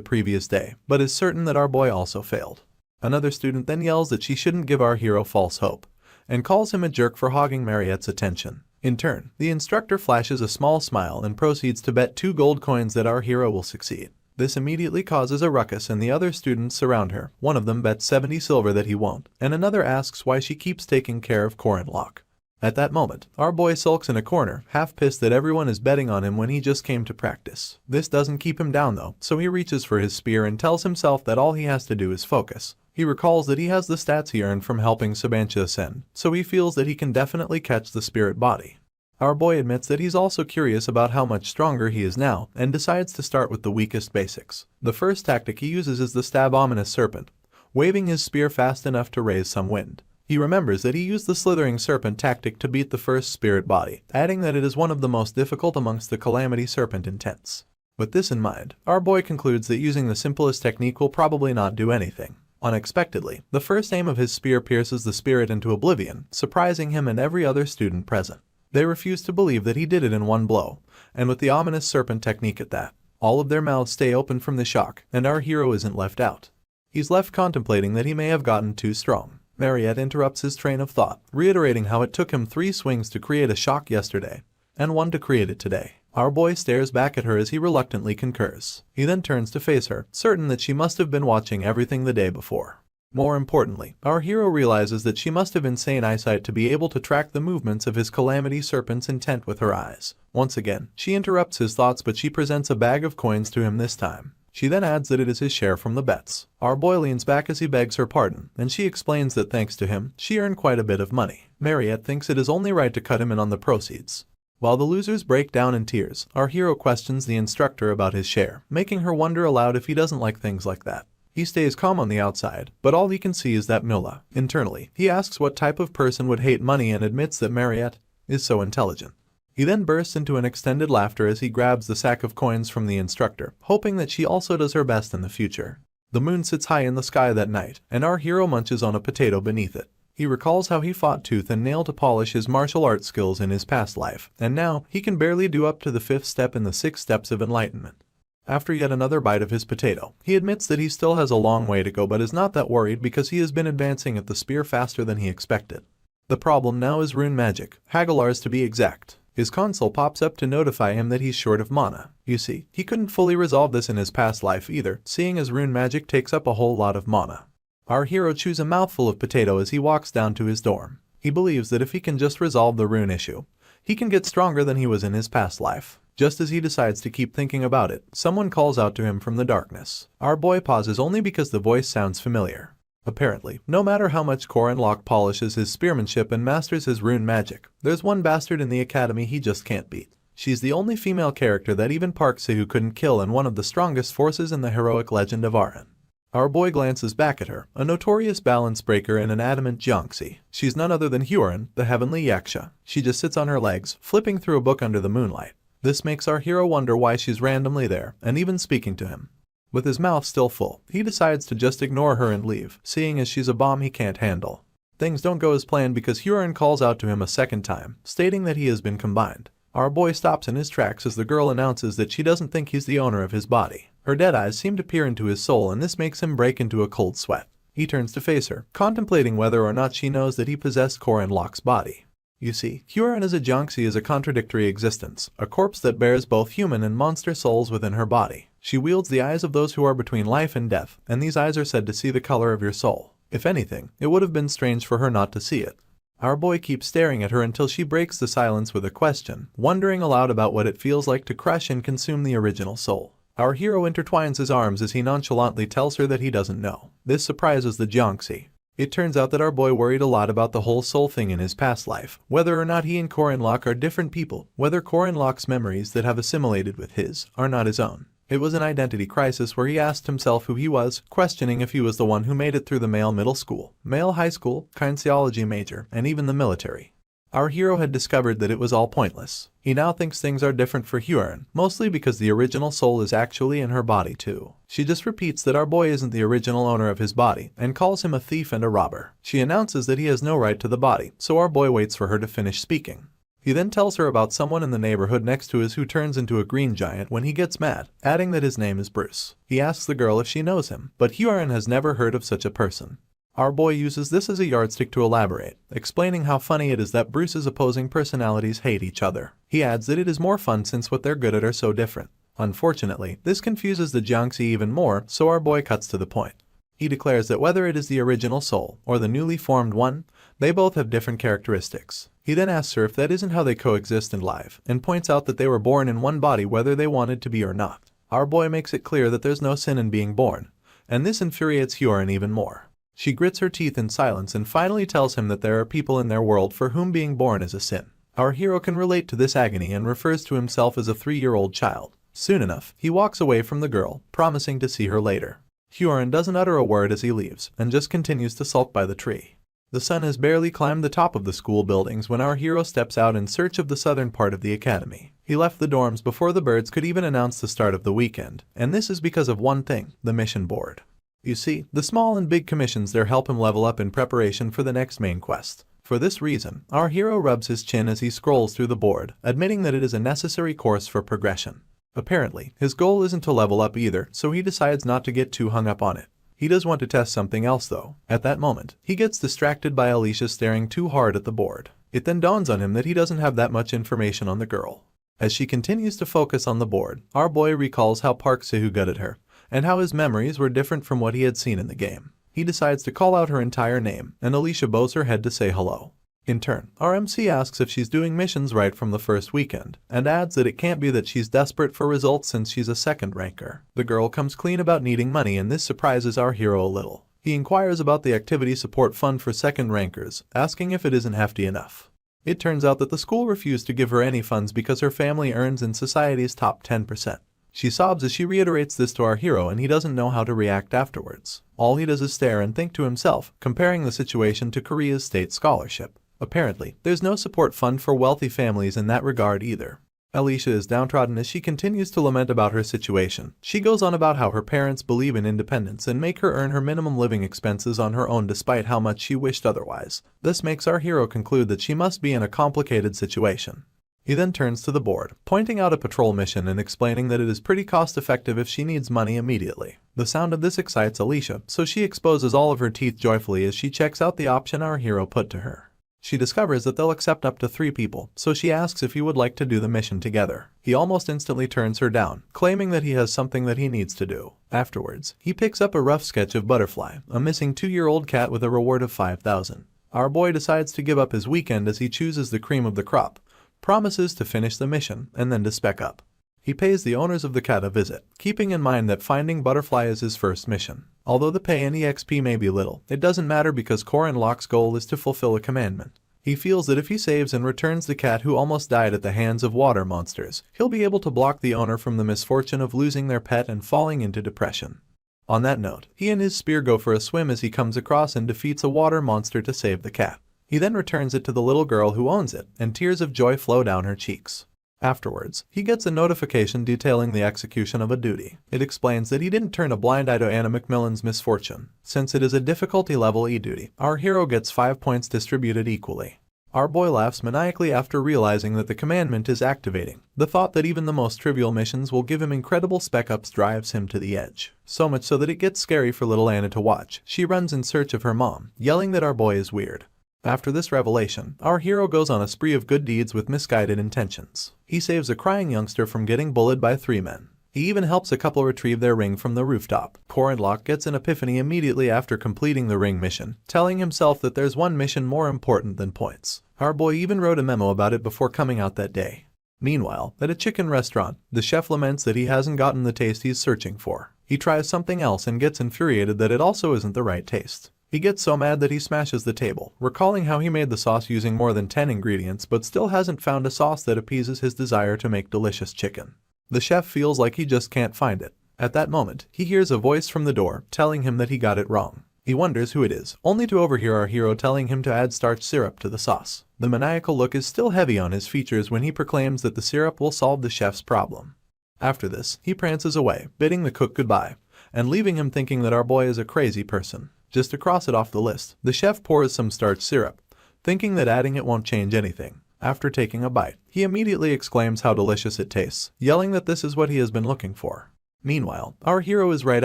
previous day, but is certain that our boy also failed. Another student then yells that she shouldn't give our hero false hope, and calls him a jerk for hogging Mariette's attention. In turn, the instructor flashes a small smile and proceeds to bet 2 gold coins that our hero will succeed. This immediately causes a ruckus and the other students surround her. One of them bets 70 silver that he won't, and another asks why she keeps taking care of Corin Locke. At that moment, our boy sulks in a corner, half pissed that everyone is betting on him when he just came to practice. This doesn't keep him down though, so he reaches for his spear and tells himself that all he has to do is focus. He recalls that he has the stats he earned from helping Sabancha ascend, so he feels that he can definitely catch the spirit body. Our boy admits that he's also curious about how much stronger he is now, and decides to start with the weakest basics. The first tactic he uses is the stab ominous serpent, waving his spear fast enough to raise some wind. He remembers that he used the slithering serpent tactic to beat the first spirit body, adding that it is one of the most difficult amongst the calamity serpent intents. With this in mind, our boy concludes that using the simplest technique will probably not do anything. Unexpectedly, the first aim of his spear pierces the spirit into oblivion, surprising him and every other student present. They refuse to believe that he did it in one blow, and with the ominous serpent technique at that, all of their mouths stay open from the shock, and our hero isn't left out. He's left contemplating that he may have gotten too strong. Mariette interrupts his train of thought, reiterating how it took him 3 swings to create a shock yesterday, and 1 to create it today. Our boy stares back at her as he reluctantly concurs. He then turns to face her, certain that she must have been watching everything the day before. More importantly, our hero realizes that she must have insane eyesight to be able to track the movements of his calamity serpent's intent with her eyes. Once again, she interrupts his thoughts, but she presents a bag of coins to him this time. She then adds that it is his share from the bets. Our boy leans back as he begs her pardon, and she explains that thanks to him, she earned quite a bit of money. Mariette thinks it is only right to cut him in on the proceeds. While the losers break down in tears, our hero questions the instructor about his share, making her wonder aloud if he doesn't like things like that. He stays calm on the outside, but all he can see is that Milla. Internally, he asks what type of person would hate money and admits that Mariette is so intelligent. He then bursts into an extended laughter as he grabs the sack of coins from the instructor, hoping that she also does her best in the future. The moon sits high in the sky that night, and our hero munches on a potato beneath it. He recalls how he fought tooth and nail to polish his martial arts skills in his past life, and now he can barely do up to the 5th step in the 6 steps of enlightenment. After yet another bite of his potato, he admits that he still has a long way to go but is not that worried because he has been advancing at the spear faster than he expected. The problem now is rune magic, Hagelar's to be exact. His console pops up to notify him that he's short of mana. You see, he couldn't fully resolve this in his past life either, seeing as rune magic takes up a whole lot of mana. Our hero chews a mouthful of potato as he walks down to his dorm. He believes that if he can just resolve the rune issue, he can get stronger than he was in his past life. Just as he decides to keep thinking about it, someone calls out to him from the darkness. Our boy pauses only because the voice sounds familiar. Apparently, no matter how much Corin Locke polishes his spearmanship and masters his rune magic, there's one bastard in the academy he just can't beat. She's the only female character that even Park Sahu couldn't kill and one of the strongest forces in the heroic legend of Aran. Our boy glances back at her, a notorious balance breaker and an adamant Jiangxi. She's none other than Huron, the heavenly Yaksha. She just sits on her legs, flipping through a book under the moonlight. This makes our hero wonder why she's randomly there, and even speaking to him. With his mouth still full, he decides to just ignore her and leave, seeing as she's a bomb he can't handle. Things don't go as planned because Huron calls out to him a second time, stating that he has been combined. Our boy stops in his tracks as the girl announces that she doesn't think he's the owner of his body. Her dead eyes seem to peer into his soul and this makes him break into a cold sweat. He turns to face her, contemplating whether or not she knows that he possessed Corin Locke's body. You see, Huron as a Jiangxi is a contradictory existence, a corpse that bears both human and monster souls within her body. She wields the eyes of those who are between life and death, and these eyes are said to see the color of your soul. If anything, it would have been strange for her not to see it. Our boy keeps staring at her until she breaks the silence with a question, wondering aloud about what it feels like to crush and consume the original soul. Our hero intertwines his arms as he nonchalantly tells her that he doesn't know. This surprises the Jiangxi. It turns out that our boy worried a lot about the whole soul thing in his past life, whether or not he and Locke are different people, whether Locke's memories that have assimilated with his are not his own. It was an identity crisis where he asked himself who he was, questioning if he was the one who made it through the male middle school, male high school, kinesiology major, and even the military. Our hero had discovered that it was all pointless. He now thinks things are different for Hyorin, mostly because the original soul is actually in her body too. She just repeats that our boy isn't the original owner of his body, and calls him a thief and a robber. She announces that he has no right to the body, so our boy waits for her to finish speaking. He then tells her about someone in the neighborhood next to his who turns into a green giant when he gets mad, adding that his name is Bruce. He asks the girl if she knows him, but Hyorin has never heard of such a person. Our boy uses this as a yardstick to elaborate, explaining how funny it is that Bruce's opposing personalities hate each other. He adds that it is more fun since what they're good at are so different. Unfortunately, this confuses the Jiangxi even more, so our boy cuts to the point. He declares that whether it is the original soul or the newly formed one, they both have different characteristics. He then asks her if that isn't how they coexist and live, and points out that they were born in one body whether they wanted to be or not. Our boy makes it clear that there's no sin in being born, and this infuriates Hyorin even more. She grits her teeth in silence and finally tells him that there are people in their world for whom being born is a sin. Our hero can relate to this agony and refers to himself as a 3-year-old child. Soon enough, he walks away from the girl, promising to see her later. Hyorin doesn't utter a word as he leaves, and just continues to sulk by the tree. The sun has barely climbed the top of the school buildings when our hero steps out in search of the southern part of the academy. He left the dorms before the birds could even announce the start of the weekend, and this is because of one thing, the mission board. You see, the small and big commissions there help him level up in preparation for the next main quest. For this reason, our hero rubs his chin as he scrolls through the board, admitting that it is a necessary course for progression. Apparently, his goal isn't to level up either, so he decides not to get too hung up on it. He does want to test something else though. At that moment, he gets distracted by Alicia staring too hard at the board. It then dawns on him that he doesn't have that much information on the girl. As she continues to focus on the board, our boy recalls how Park Sahu gutted her, and how his memories were different from what he had seen in the game. He decides to call out her entire name, and Alicia bows her head to say hello. In turn, our MC asks if she's doing missions right from the first weekend, and adds that it can't be that she's desperate for results since she's a second ranker. The girl comes clean about needing money, and this surprises our hero a little. He inquires about the activity support fund for second rankers, asking if it isn't hefty enough. It turns out that the school refused to give her any funds because her family earns in society's top 10%. She sobs as she reiterates this to our hero, and he doesn't know how to react afterwards. All he does is stare and think to himself, comparing the situation to Korea's state scholarship. Apparently, there's no support fund for wealthy families in that regard either. Alicia is downtrodden as she continues to lament about her situation. She goes on about how her parents believe in independence and make her earn her minimum living expenses on her own despite how much she wished otherwise. This makes our hero conclude that she must be in a complicated situation. He then turns to the board, pointing out a patrol mission and explaining that it is pretty cost-effective if she needs money immediately. The sound of this excites Alicia, so she exposes all of her teeth joyfully as she checks out the option our hero put to her. She discovers that they'll accept up to 3 people, so she asks if he would like to do the mission together. He almost instantly turns her down, claiming that he has something that he needs to do. Afterwards, he picks up a rough sketch of Butterfly, a missing 2-year-old cat with a reward of 5,000. Our boy decides to give up his weekend as he chooses the cream of the crop, promises to finish the mission, and then to spec up. He pays the owners of the cat a visit, keeping in mind that finding Butterfly is his first mission. Although the pay and EXP may be little, it doesn't matter because Locke's goal is to fulfill a commandment. He feels that if he saves and returns the cat who almost died at the hands of water monsters, he'll be able to block the owner from the misfortune of losing their pet and falling into depression. On that note, he and his spear go for a swim as he comes across and defeats a water monster to save the cat. He then returns it to the little girl who owns it, and tears of joy flow down her cheeks. Afterwards, he gets a notification detailing the execution of a duty. It explains that he didn't turn a blind eye to Anna Macmillan's misfortune. Since it is a difficulty level E duty, our hero gets 5 points distributed equally. Our boy laughs maniacally after realizing that the commandment is activating. The thought that even the most trivial missions will give him incredible spec-ups drives him to the edge. So much so that it gets scary for little Anna to watch. She runs in search of her mom, yelling that our boy is weird. After this revelation, our hero goes on a spree of good deeds with misguided intentions. He saves a crying youngster from getting bullied by 3 men. He even helps a couple retrieve their ring from the rooftop. Locke gets an epiphany immediately after completing the ring mission, telling himself that there's one mission more important than points. Our boy even wrote a memo about it before coming out that day. Meanwhile, at a chicken restaurant, the chef laments that he hasn't gotten the taste he's searching for. He tries something else and gets infuriated that it also isn't the right taste. He gets so mad that he smashes the table, recalling how he made the sauce using more than 10 ingredients but still hasn't found a sauce that appeases his desire to make delicious chicken. The chef feels like he just can't find it. At that moment, he hears a voice from the door telling him that he got it wrong. He wonders who it is, only to overhear our hero telling him to add starch syrup to the sauce. The maniacal look is still heavy on his features when he proclaims that the syrup will solve the chef's problem. After this, he prances away, bidding the cook goodbye, and leaving him thinking that our boy is a crazy person. Just to cross it off the list, the chef pours some starch syrup, thinking that adding it won't change anything. After taking a bite, he immediately exclaims how delicious it tastes, yelling that this is what he has been looking for. Meanwhile, our hero is right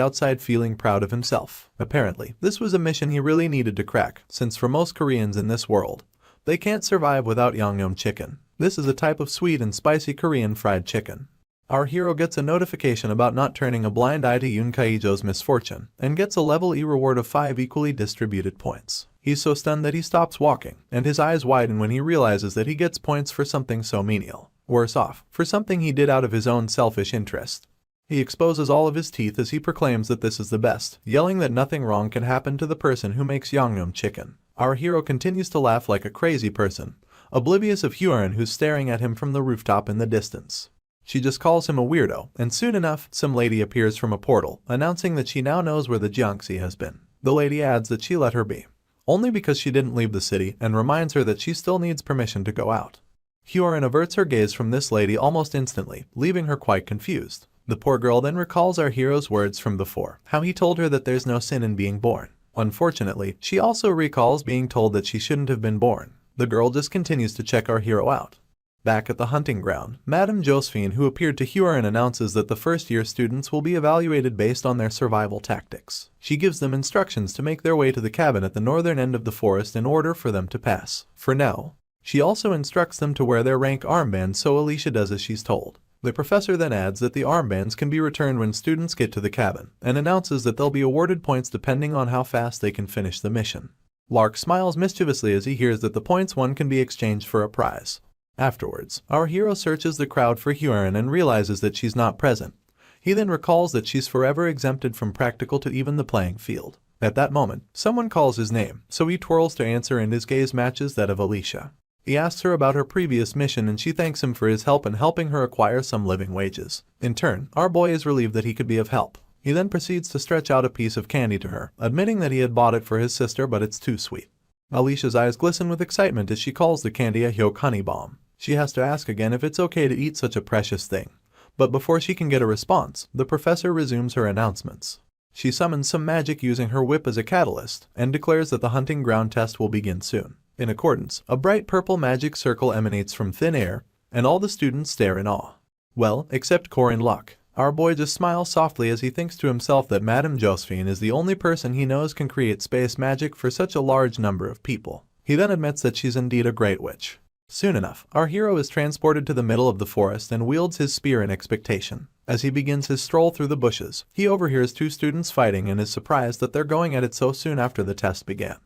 outside feeling proud of himself. Apparently, this was a mission he really needed to crack, since for most Koreans in this world, they can't survive without yangnyeom chicken. This is a type of sweet and spicy Korean fried chicken. Our hero gets a notification about not turning a blind eye to Yoon Kaijo's misfortune, and gets a level E reward of 5 equally distributed points. He's so stunned that he stops walking, and his eyes widen when he realizes that he gets points for something so menial. Worse off, for something he did out of his own selfish interest. He exposes all of his teeth as he proclaims that this is the best, yelling that nothing wrong can happen to the person who makes yangnyeom chicken. Our hero continues to laugh like a crazy person, oblivious of Hyorin who's staring at him from the rooftop in the distance. She just calls him a weirdo, and soon enough, some lady appears from a portal, announcing that she now knows where the Jiangxi has been. The lady adds that she let her be, only because she didn't leave the city, and reminds her that she still needs permission to go out. Hyorin averts her gaze from this lady almost instantly, leaving her quite confused. The poor girl then recalls our hero's words from before, how he told her that there's no sin in being born. Unfortunately, she also recalls being told that she shouldn't have been born. The girl just continues to check our hero out. Back at the hunting ground, Madame Josephine, who appeared to Hyorin, announces that the first-year students will be evaluated based on their survival tactics. She gives them instructions to make their way to the cabin at the northern end of the forest in order for them to pass. For now, she also instructs them to wear their rank armbands, so Alicia does as she's told. The professor then adds that the armbands can be returned when students get to the cabin, and announces that they'll be awarded points depending on how fast they can finish the mission. Lark smiles mischievously as he hears that the points won can be exchanged for a prize. Afterwards, our hero searches the crowd for Hyorin and realizes that she's not present. He then recalls that she's forever exempted from practical to even the playing field. At that moment, someone calls his name, so he twirls to answer and his gaze matches that of Alicia. He asks her about her previous mission and she thanks him for his help in helping her acquire some living wages. In turn, our boy is relieved that he could be of help. He then proceeds to stretch out a piece of candy to her, admitting that he had bought it for his sister but it's too sweet. Alicia's eyes glisten with excitement as she calls the candy a Hyok honey bomb. She has to ask again if it's okay to eat such a precious thing. But before she can get a response, the professor resumes her announcements. She summons some magic using her whip as a catalyst, and declares that the hunting ground test will begin soon. In accordance, a bright purple magic circle emanates from thin air, and all the students stare in awe. Well, except Corin Luck. Our boy just smiles softly as he thinks to himself that Madame Josephine is the only person he knows can create space magic for such a large number of people. He then admits that she's indeed a great witch. Soon enough, our hero is transported to the middle of the forest and wields his spear in expectation. As he begins his stroll through the bushes, he overhears two students fighting and is surprised that they're going at it so soon after the test began.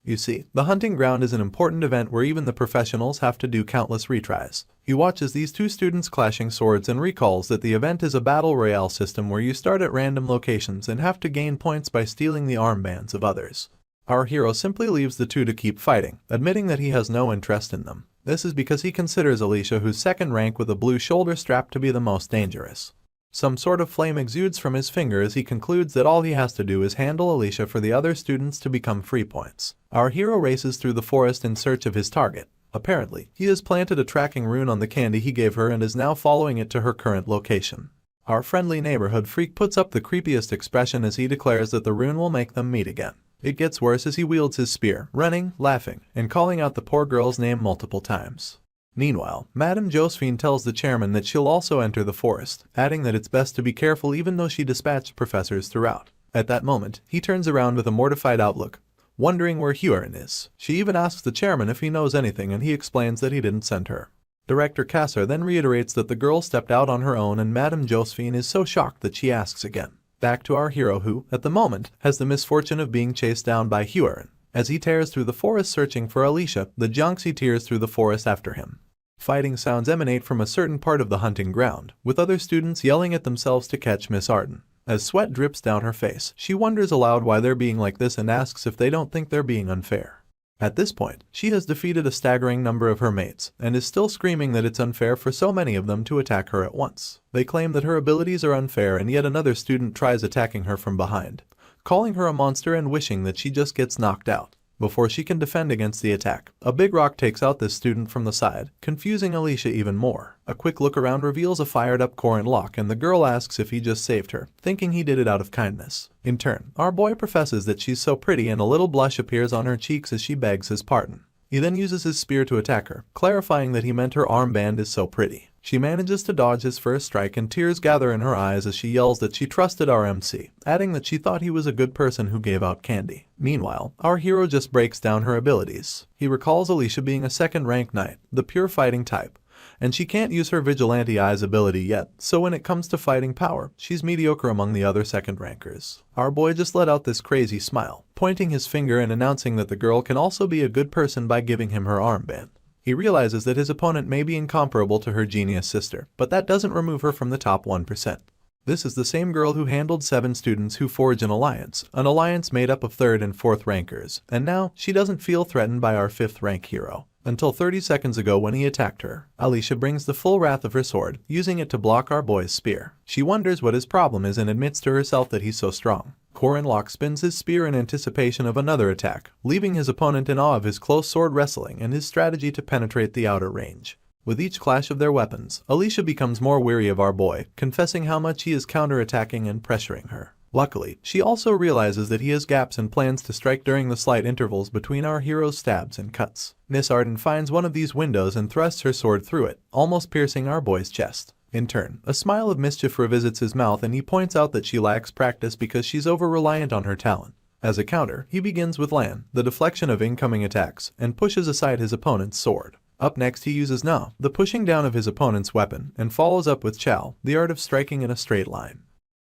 You see, the hunting ground is an important event where even the professionals have to do countless retries. He watches these two students clashing swords and recalls that the event is a battle royale system where you start at random locations and have to gain points by stealing the armbands of others. Our hero simply leaves the two to keep fighting, admitting that he has no interest in them. This is because he considers Alicia, who's second rank with a blue shoulder strap, to be the most dangerous. Some sort of flame exudes from his finger as he concludes that all he has to do is handle Alicia for the other students to become free points. Our hero races through the forest in search of his target. Apparently, he has planted a tracking rune on the candy he gave her and is now following it to her current location. Our friendly neighborhood freak puts up the creepiest expression as he declares that the rune will make them meet again. It gets worse as he wields his spear, running, laughing, and calling out the poor girl's name multiple times. Meanwhile, Madame Josephine tells the chairman that she'll also enter the forest, adding that it's best to be careful even though she dispatched professors throughout. At that moment, he turns around with a mortified outlook, wondering where Hyorin is. She even asks the chairman if he knows anything and he explains that he didn't send her. Director Kasser then reiterates that the girl stepped out on her own and Madame Josephine is so shocked that she asks again. Back to our hero who, at the moment, has the misfortune of being chased down by Hyorin. As he tears through the forest searching for Alicia, the Jiangxi tears through the forest after him. Fighting sounds emanate from a certain part of the hunting ground, with other students yelling at themselves to catch Miss Arden. As sweat drips down her face, she wonders aloud why they're being like this and asks if they don't think they're being unfair. At this point, she has defeated a staggering number of her mates, and is still screaming that it's unfair for so many of them to attack her at once. They claim that her abilities are unfair, and yet another student tries attacking her from behind, calling her a monster and wishing that she just gets knocked out. Before she can defend against the attack, a big rock takes out this student from the side, confusing Alicia even more. A quick look around reveals a fired-up Corin Locke, and the girl asks if he just saved her, thinking he did it out of kindness. In turn, our boy professes that she's so pretty, and a little blush appears on her cheeks as she begs his pardon. He then uses his spear to attack her, clarifying that he meant her armband is so pretty. She manages to dodge his first strike, and tears gather in her eyes as she yells that she trusted our MC, adding that she thought he was a good person who gave out candy. Meanwhile, our hero just breaks down her abilities. He recalls Alicia being a second-rank knight, the pure fighting type, and she can't use her Vigilante Eyes ability yet, so when it comes to fighting power, she's mediocre among the other second rankers. Our boy just let out this crazy smile, pointing his finger and announcing that the girl can also be a good person by giving him her armband. He realizes that his opponent may be incomparable to her genius sister, but that doesn't remove her from the top 1%. This is the same girl who handled 7 students who forge an alliance made up of 3rd and 4th rankers, and now she doesn't feel threatened by our 5th rank hero. Until 30 seconds ago when he attacked her. Alicia brings the full wrath of her sword, using it to block our boy's spear. She wonders what his problem is and admits to herself that he's so strong. Corin Locke spins his spear in anticipation of another attack, leaving his opponent in awe of his close sword wrestling and his strategy to penetrate the outer range. With each clash of their weapons, Alicia becomes more weary of our boy, confessing how much he is counterattacking and pressuring her. Luckily, she also realizes that he has gaps and plans to strike during the slight intervals between our hero's stabs and cuts. Miss Arden finds one of these windows and thrusts her sword through it, almost piercing our boy's chest. In turn, a smile of mischief revisits his mouth, and he points out that she lacks practice because she's over-reliant on her talent. As a counter, he begins with Lan, the deflection of incoming attacks, and pushes aside his opponent's sword. Up next he uses Na, the pushing down of his opponent's weapon, and follows up with Chao, the art of striking in a straight line.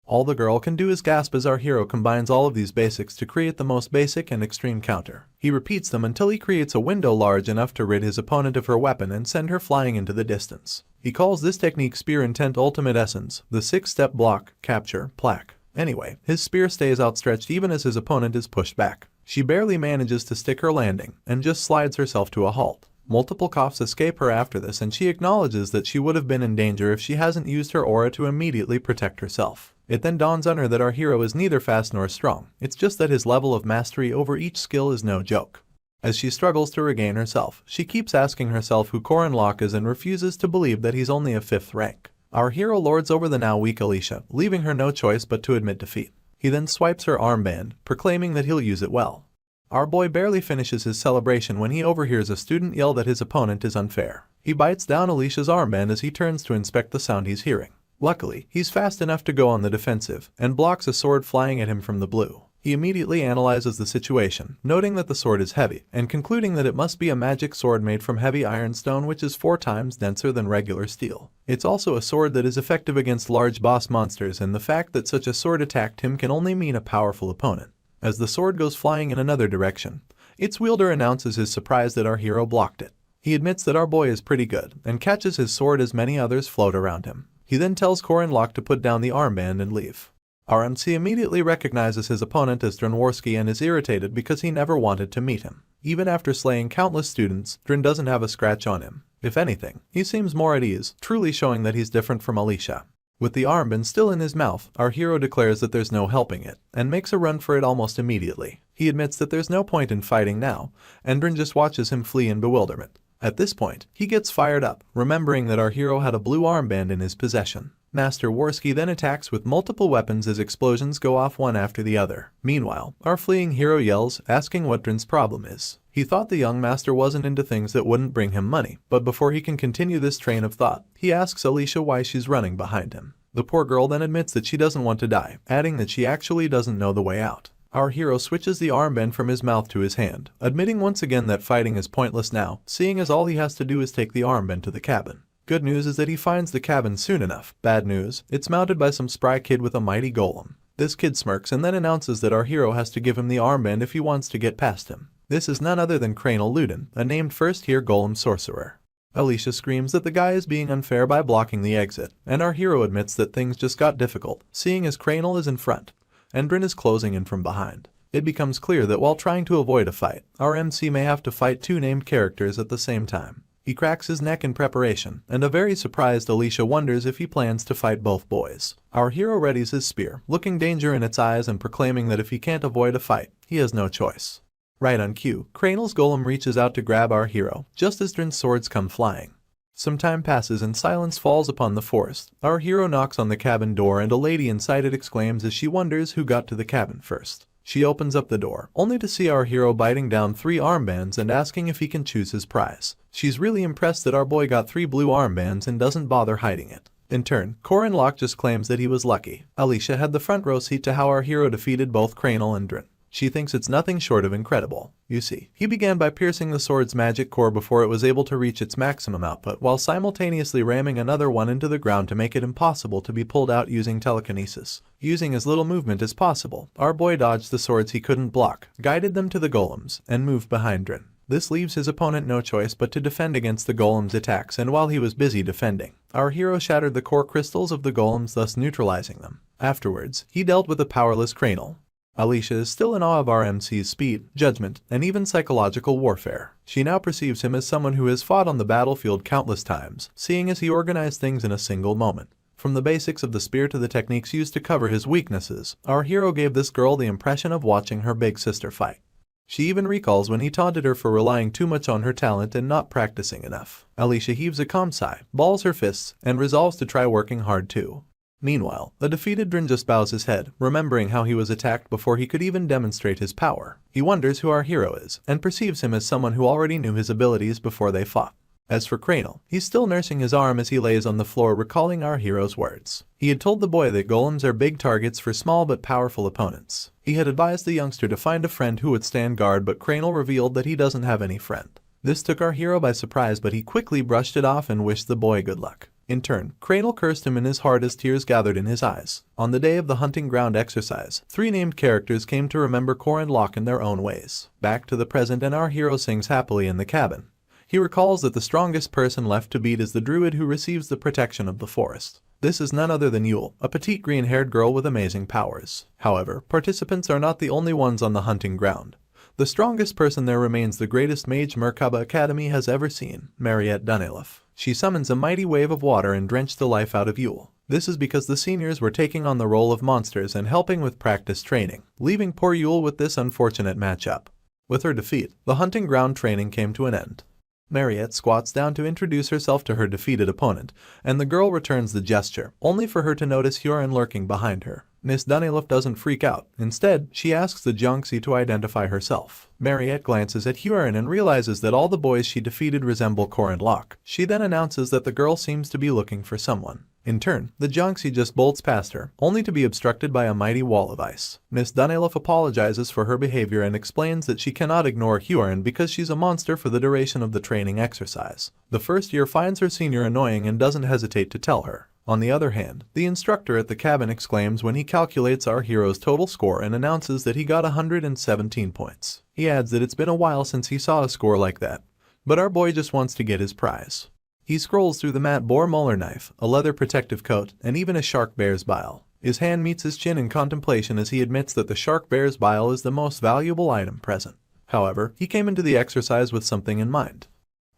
All the girl can do is gasp as our hero combines all of these basics to create the most basic and extreme counter. He repeats them until he creates a window large enough to rid his opponent of her weapon and send her flying into the distance. He calls this technique Spear Intent Ultimate Essence, the 6-step block, capture, plaque. Anyway, his spear stays outstretched even as his opponent is pushed back. She barely manages to stick her landing, and just slides herself to a halt. Multiple coughs escape her after this, and she acknowledges that she would have been in danger if she hasn't used her aura to immediately protect herself. It then dawns on her that our hero is neither fast nor strong, it's just that his level of mastery over each skill is no joke. As she struggles to regain herself, she keeps asking herself who Corin Locke is and refuses to believe that he's only a 5th rank. Our hero lords over the now weak Alicia, leaving her no choice but to admit defeat. He then swipes her armband, proclaiming that he'll use it well. Our boy barely finishes his celebration when he overhears a student yell that his opponent is unfair. He bites down Alicia's armband as he turns to inspect the sound he's hearing. Luckily, he's fast enough to go on the defensive, and blocks a sword flying at him from the blue. He immediately analyzes the situation, noting that the sword is heavy, and concluding that it must be a magic sword made from heavy ironstone, which is 4 times denser than regular steel. It's also a sword that is effective against large boss monsters, and the fact that such a sword attacked him can only mean a powerful opponent. As the sword goes flying in another direction, its wielder announces his surprise that our hero blocked it. He admits that our boy is pretty good, and catches his sword as many others float around him. He then tells Corin Locke to put down the armband and leave. Our MC immediately recognizes his opponent as Dranworski and is irritated because he never wanted to meet him. Even after slaying countless students, Dran doesn't have a scratch on him. If anything, he seems more at ease, truly showing that he's different from Alicia. With the armband still in his mouth, our hero declares that there's no helping it, and makes a run for it almost immediately. He admits that there's no point in fighting now, and Dran just watches him flee in bewilderment. At this point, he gets fired up, remembering that our hero had a blue armband in his possession. Master Worski then attacks with multiple weapons as explosions go off one after the other. Meanwhile, our fleeing hero yells, asking what Dran's problem is. He thought the young master wasn't into things that wouldn't bring him money, but before he can continue this train of thought, he asks Alicia why she's running behind him. The poor girl then admits that she doesn't want to die, adding that she actually doesn't know the way out. Our hero switches the armband from his mouth to his hand, admitting once again that fighting is pointless now, seeing as all he has to do is take the armband to the cabin. Good news is that he finds the cabin soon enough. Bad news, it's mounted by some spry kid with a mighty golem. This kid smirks and then announces that our hero has to give him the armband if he wants to get past him. This is none other than Cranel Ludin, a named first-tier golem sorcerer. Alicia screams that the guy is being unfair by blocking the exit, and our hero admits that things just got difficult, seeing as Cranel is in front, and Bryn is closing in from behind. It becomes clear that while trying to avoid a fight, our MC may have to fight two named characters at the same time. He cracks his neck in preparation, and a very surprised Alicia wonders if he plans to fight both boys. Our hero readies his spear, looking danger in its eyes and proclaiming that if he can't avoid a fight, he has no choice. Right on cue, Cranel's golem reaches out to grab our hero, just as Drin's swords come flying. Some time passes and silence falls upon the forest. Our hero knocks on the cabin door and a lady inside it exclaims as she wonders who got to the cabin first. She opens up the door, only to see our hero biting down 3 armbands and asking if he can choose his prize. She's really impressed that our boy got 3 blue armbands and doesn't bother hiding it. In turn, Corin Locke just claims that he was lucky. Alicia had the front row seat to how our hero defeated both Cranel and Drin. She thinks it's nothing short of incredible. You see, he began by piercing the sword's magic core before it was able to reach its maximum output, while simultaneously ramming another one into the ground to make it impossible to be pulled out using telekinesis. Using as little movement as possible, our boy dodged the swords he couldn't block, guided them to the golems, and moved behind Drin. This leaves his opponent no choice but to defend against the golem's attacks, and while he was busy defending, our hero shattered the core crystals of the golems, thus neutralizing them. Afterwards, he dealt with a powerless Cranel. Alicia is still in awe of our MC's speed, judgment, and even psychological warfare. She now perceives him as someone who has fought on the battlefield countless times, seeing as he organized things in a single moment. From the basics of the spear to the techniques used to cover his weaknesses, our hero gave this girl the impression of watching her big sister fight. She even recalls when he taunted her for relying too much on her talent and not practicing enough. Alicia heaves a calm sigh, balls her fists, and resolves to try working hard too. Meanwhile, the defeated Drin just bows his head, remembering how he was attacked before he could even demonstrate his power. He wonders who our hero is, and perceives him as someone who already knew his abilities before they fought. As for Cranel, he's still nursing his arm as he lays on the floor, recalling our hero's words. He had told the boy that golems are big targets for small but powerful opponents. He had advised the youngster to find a friend who would stand guard, but Cranel revealed that he doesn't have any friend. This took our hero by surprise, but he quickly brushed it off and wished the boy good luck. In turn, Cranel cursed him in his heart as tears gathered in his eyes. On the day of the hunting ground exercise, 3 named characters came to remember Corin Locke in their own ways. Back to the present, and our hero sings happily in the cabin. He recalls that the strongest person left to beat is the druid who receives the protection of the forest. This is none other than Yule, a petite green-haired girl with amazing powers. However, participants are not the only ones on the hunting ground. The strongest person there remains the greatest mage Merkaba Academy has ever seen, Mariette Dunelif. She summons a mighty wave of water and drenched the life out of Yule. This is because the seniors were taking on the role of monsters and helping with practice training, leaving poor Yule with this unfortunate matchup. With her defeat, the hunting ground training came to an end. Mariette squats down to introduce herself to her defeated opponent, and the girl returns the gesture, only for her to notice Huron lurking behind her. Miss Dunelif doesn't freak out. Instead, she asks the Jonxie to identify herself. Mariette glances at Huron and realizes that all the boys she defeated resemble Corin Locke. She then announces that the girl seems to be looking for someone. In turn, the Jonxie just bolts past her, only to be obstructed by a mighty wall of ice. Miss Dunelif apologizes for her behavior and explains that she cannot ignore Huron because she's a monster for the duration of the training exercise. The first year finds her senior annoying and doesn't hesitate to tell her. On the other hand, the instructor at the cabin exclaims when he calculates our hero's total score and announces that he got 117 points. He adds that it's been a while since he saw a score like that, but our boy just wants to get his prize. He scrolls through the mat boar molar knife, a leather protective coat, and even a shark bear's bile. His hand meets his chin in contemplation as he admits that the shark bear's bile is the most valuable item present. However, he came into the exercise with something in mind.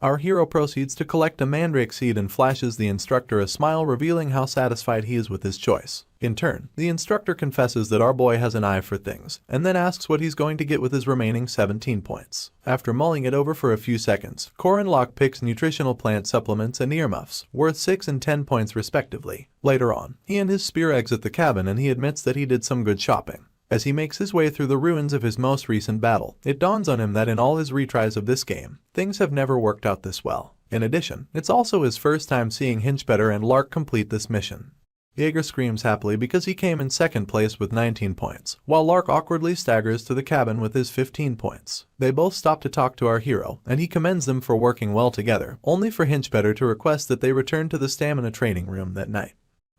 Our hero proceeds to collect a mandrake seed and flashes the instructor a smile, revealing how satisfied he is with his choice. In turn, the instructor confesses that our boy has an eye for things, and then asks what he's going to get with his remaining 17 points. After mulling it over for a few seconds, Corin Locke picks nutritional plant supplements and earmuffs, worth 6 and 10 points respectively. Later on, he and his spear exit the cabin and he admits that he did some good shopping. As he makes his way through the ruins of his most recent battle, it dawns on him that in all his retries of this game, things have never worked out this well. In addition, it's also his first time seeing Hinchbetter and Lark complete this mission. Jaeger screams happily because he came in second place with 19 points, while Lark awkwardly staggers to the cabin with his 15 points. They both stop to talk to our hero, and he commends them for working well together, only for Hinchbetter to request that they return to the stamina training room that night.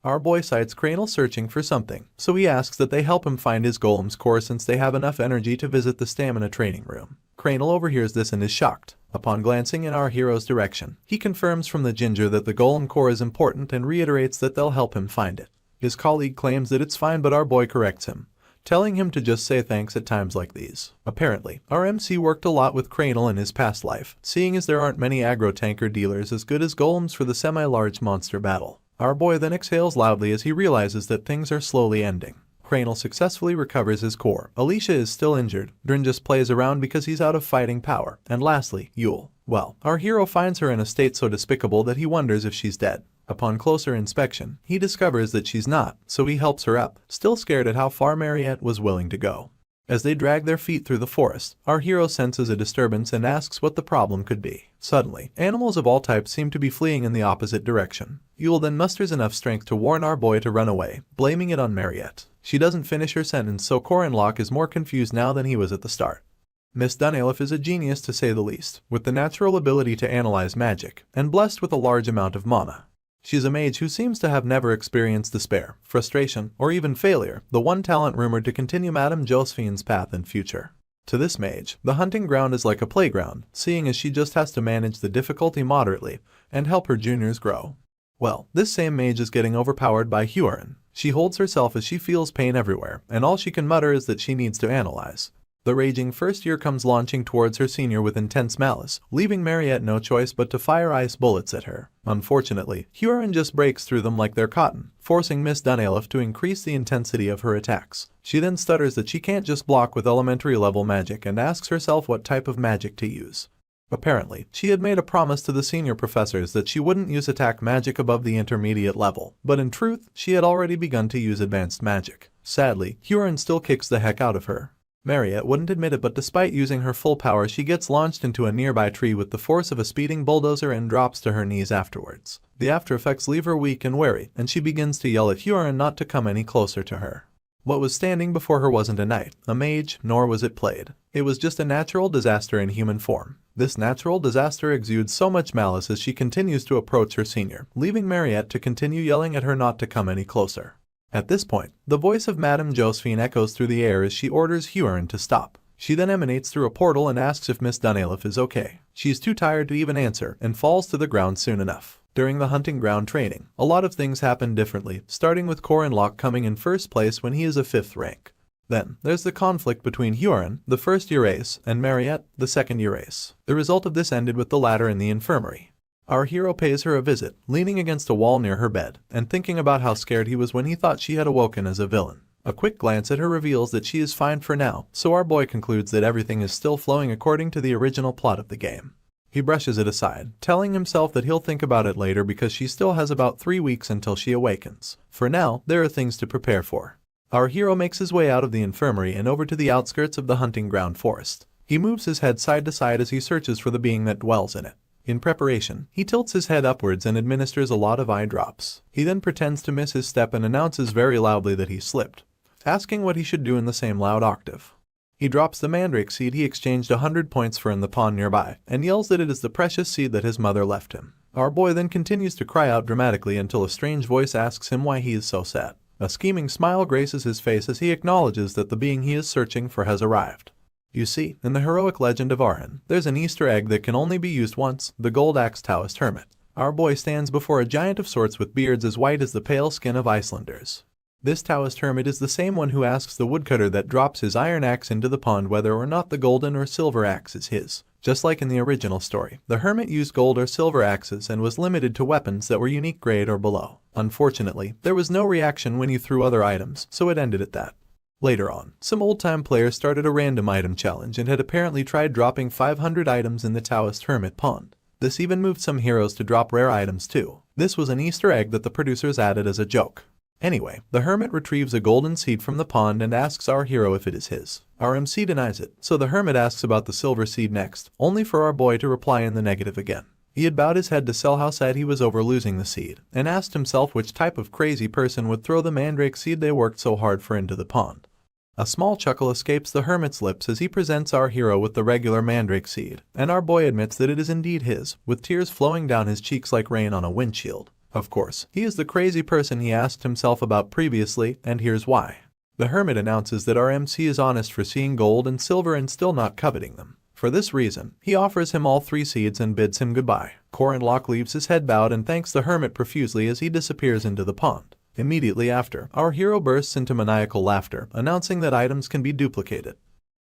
Our boy sights Cranel searching for something, so he asks that they help him find his golem's core since they have enough energy to visit the stamina training room. Cranel overhears this and is shocked. Upon glancing in our hero's direction, he confirms from the ginger that the golem core is important and reiterates that they'll help him find it. His colleague claims that it's fine, but our boy corrects him, telling him to just say thanks at times like these. Apparently, our MC worked a lot with Cranel in his past life, seeing as there aren't many aggro tanker dealers as good as golems for the semi-large monster battle. Our boy then exhales loudly as he realizes that things are slowly ending. Cranel successfully recovers his core. Alicia is still injured. Drin just plays around because he's out of fighting power. And lastly, Yule. Well, our hero finds her in a state so despicable that he wonders if she's dead. Upon closer inspection, he discovers that she's not, so he helps her up, still scared at how far Mariette was willing to go. As they drag their feet through the forest, our hero senses a disturbance and asks what the problem could be. Suddenly, animals of all types seem to be fleeing in the opposite direction. Yule then musters enough strength to warn our boy to run away, blaming it on Mariette. She doesn't finish her sentence, so Corinlock is more confused now than he was at the start. Miss Dunelif is a genius to say the least, with the natural ability to analyze magic, and blessed with a large amount of mana. She's a mage who seems to have never experienced despair, frustration, or even failure, the one talent rumored to continue Madame Josephine's path in future. To this mage, the hunting ground is like a playground, seeing as she just has to manage the difficulty moderately and help her juniors grow. Well, this same mage is getting overpowered by Huron. She holds herself as she feels pain everywhere, and all she can mutter is that she needs to analyze. The raging first year comes launching towards her senior with intense malice, leaving Mariette no choice but to fire ice bullets at her. Unfortunately, Huron just breaks through them like they're cotton, forcing Miss Dunelif to increase the intensity of her attacks. She then stutters that she can't just block with elementary level magic and asks herself what type of magic to use. Apparently, she had made a promise to the senior professors that she wouldn't use attack magic above the intermediate level, but in truth, she had already begun to use advanced magic. Sadly, Huron still kicks the heck out of her. Mariette wouldn't admit it, but despite using her full power, she gets launched into a nearby tree with the force of a speeding bulldozer and drops to her knees afterwards. The after effects leave her weak and wary, and she begins to yell at Huron not to come any closer to her. What was standing before her wasn't a knight, a mage, nor was it played. It was just a natural disaster in human form. This natural disaster exudes so much malice as she continues to approach her senior, leaving Mariette to continue yelling at her not to come any closer. At this point, the voice of Madame Josephine echoes through the air as she orders Huron to stop. She then emanates through a portal and asks if Miss Dunelif is okay. She's too tired to even answer and falls to the ground soon enough. During the hunting ground training, a lot of things happen differently, starting with Corinlock coming in first place when he is a 5th rank. Then, there's the conflict between Huron, the first-year ace, and Mariette, the second-year ace. The result of this ended with the latter in the infirmary. Our hero pays her a visit, leaning against a wall near her bed, and thinking about how scared he was when he thought she had awoken as a villain. A quick glance at her reveals that she is fine for now, so our boy concludes that everything is still flowing according to the original plot of the game. He brushes it aside, telling himself that he'll think about it later because she still has about 3 weeks until she awakens. For now, there are things to prepare for. Our hero makes his way out of the infirmary and over to the outskirts of the hunting ground forest. He moves his head side to side as he searches for the being that dwells in it. In preparation, he tilts his head upwards and administers a lot of eye drops. He then pretends to miss his step and announces very loudly that he slipped, asking what he should do in the same loud octave. He drops the mandrake seed he exchanged 100 points for in the pond nearby, and yells that it is the precious seed that his mother left him. Our boy then continues to cry out dramatically until a strange voice asks him why he is so sad. A scheming smile graces his face as he acknowledges that the being he is searching for has arrived. You see, in the heroic legend of Arhen, there's an Easter egg that can only be used once, the Gold Axe Taoist Hermit. Our boy stands before a giant of sorts with beards as white as the pale skin of Icelanders. This Taoist hermit is the same one who asks the woodcutter that drops his iron axe into the pond whether or not the golden or silver axe is his. Just like in the original story, the hermit used gold or silver axes and was limited to weapons that were unique grade or below. Unfortunately, there was no reaction when you threw other items, so it ended at that. Later on, some old-time players started a random item challenge and had apparently tried dropping 500 items in the Taoist hermit pond. This even moved some heroes to drop rare items too. This was an Easter egg that the producers added as a joke. Anyway, the hermit retrieves a golden seed from the pond and asks our hero if it is his. Our MC denies it, so the hermit asks about the silver seed next, only for our boy to reply in the negative again. He had bowed his head to sell how sad he was over losing the seed, and asked himself which type of crazy person would throw the mandrake seed they worked so hard for into the pond. A small chuckle escapes the hermit's lips as he presents our hero with the regular mandrake seed, and our boy admits that it is indeed his, with tears flowing down his cheeks like rain on a windshield. Of course, he is the crazy person he asked himself about previously, and here's why. The hermit announces that our MC is honest for seeing gold and silver and still not coveting them. For this reason, he offers him all 3 seeds and bids him goodbye. Corin Locke leaves his head bowed and thanks the hermit profusely as he disappears into the pond. Immediately after, our hero bursts into maniacal laughter, announcing that items can be duplicated.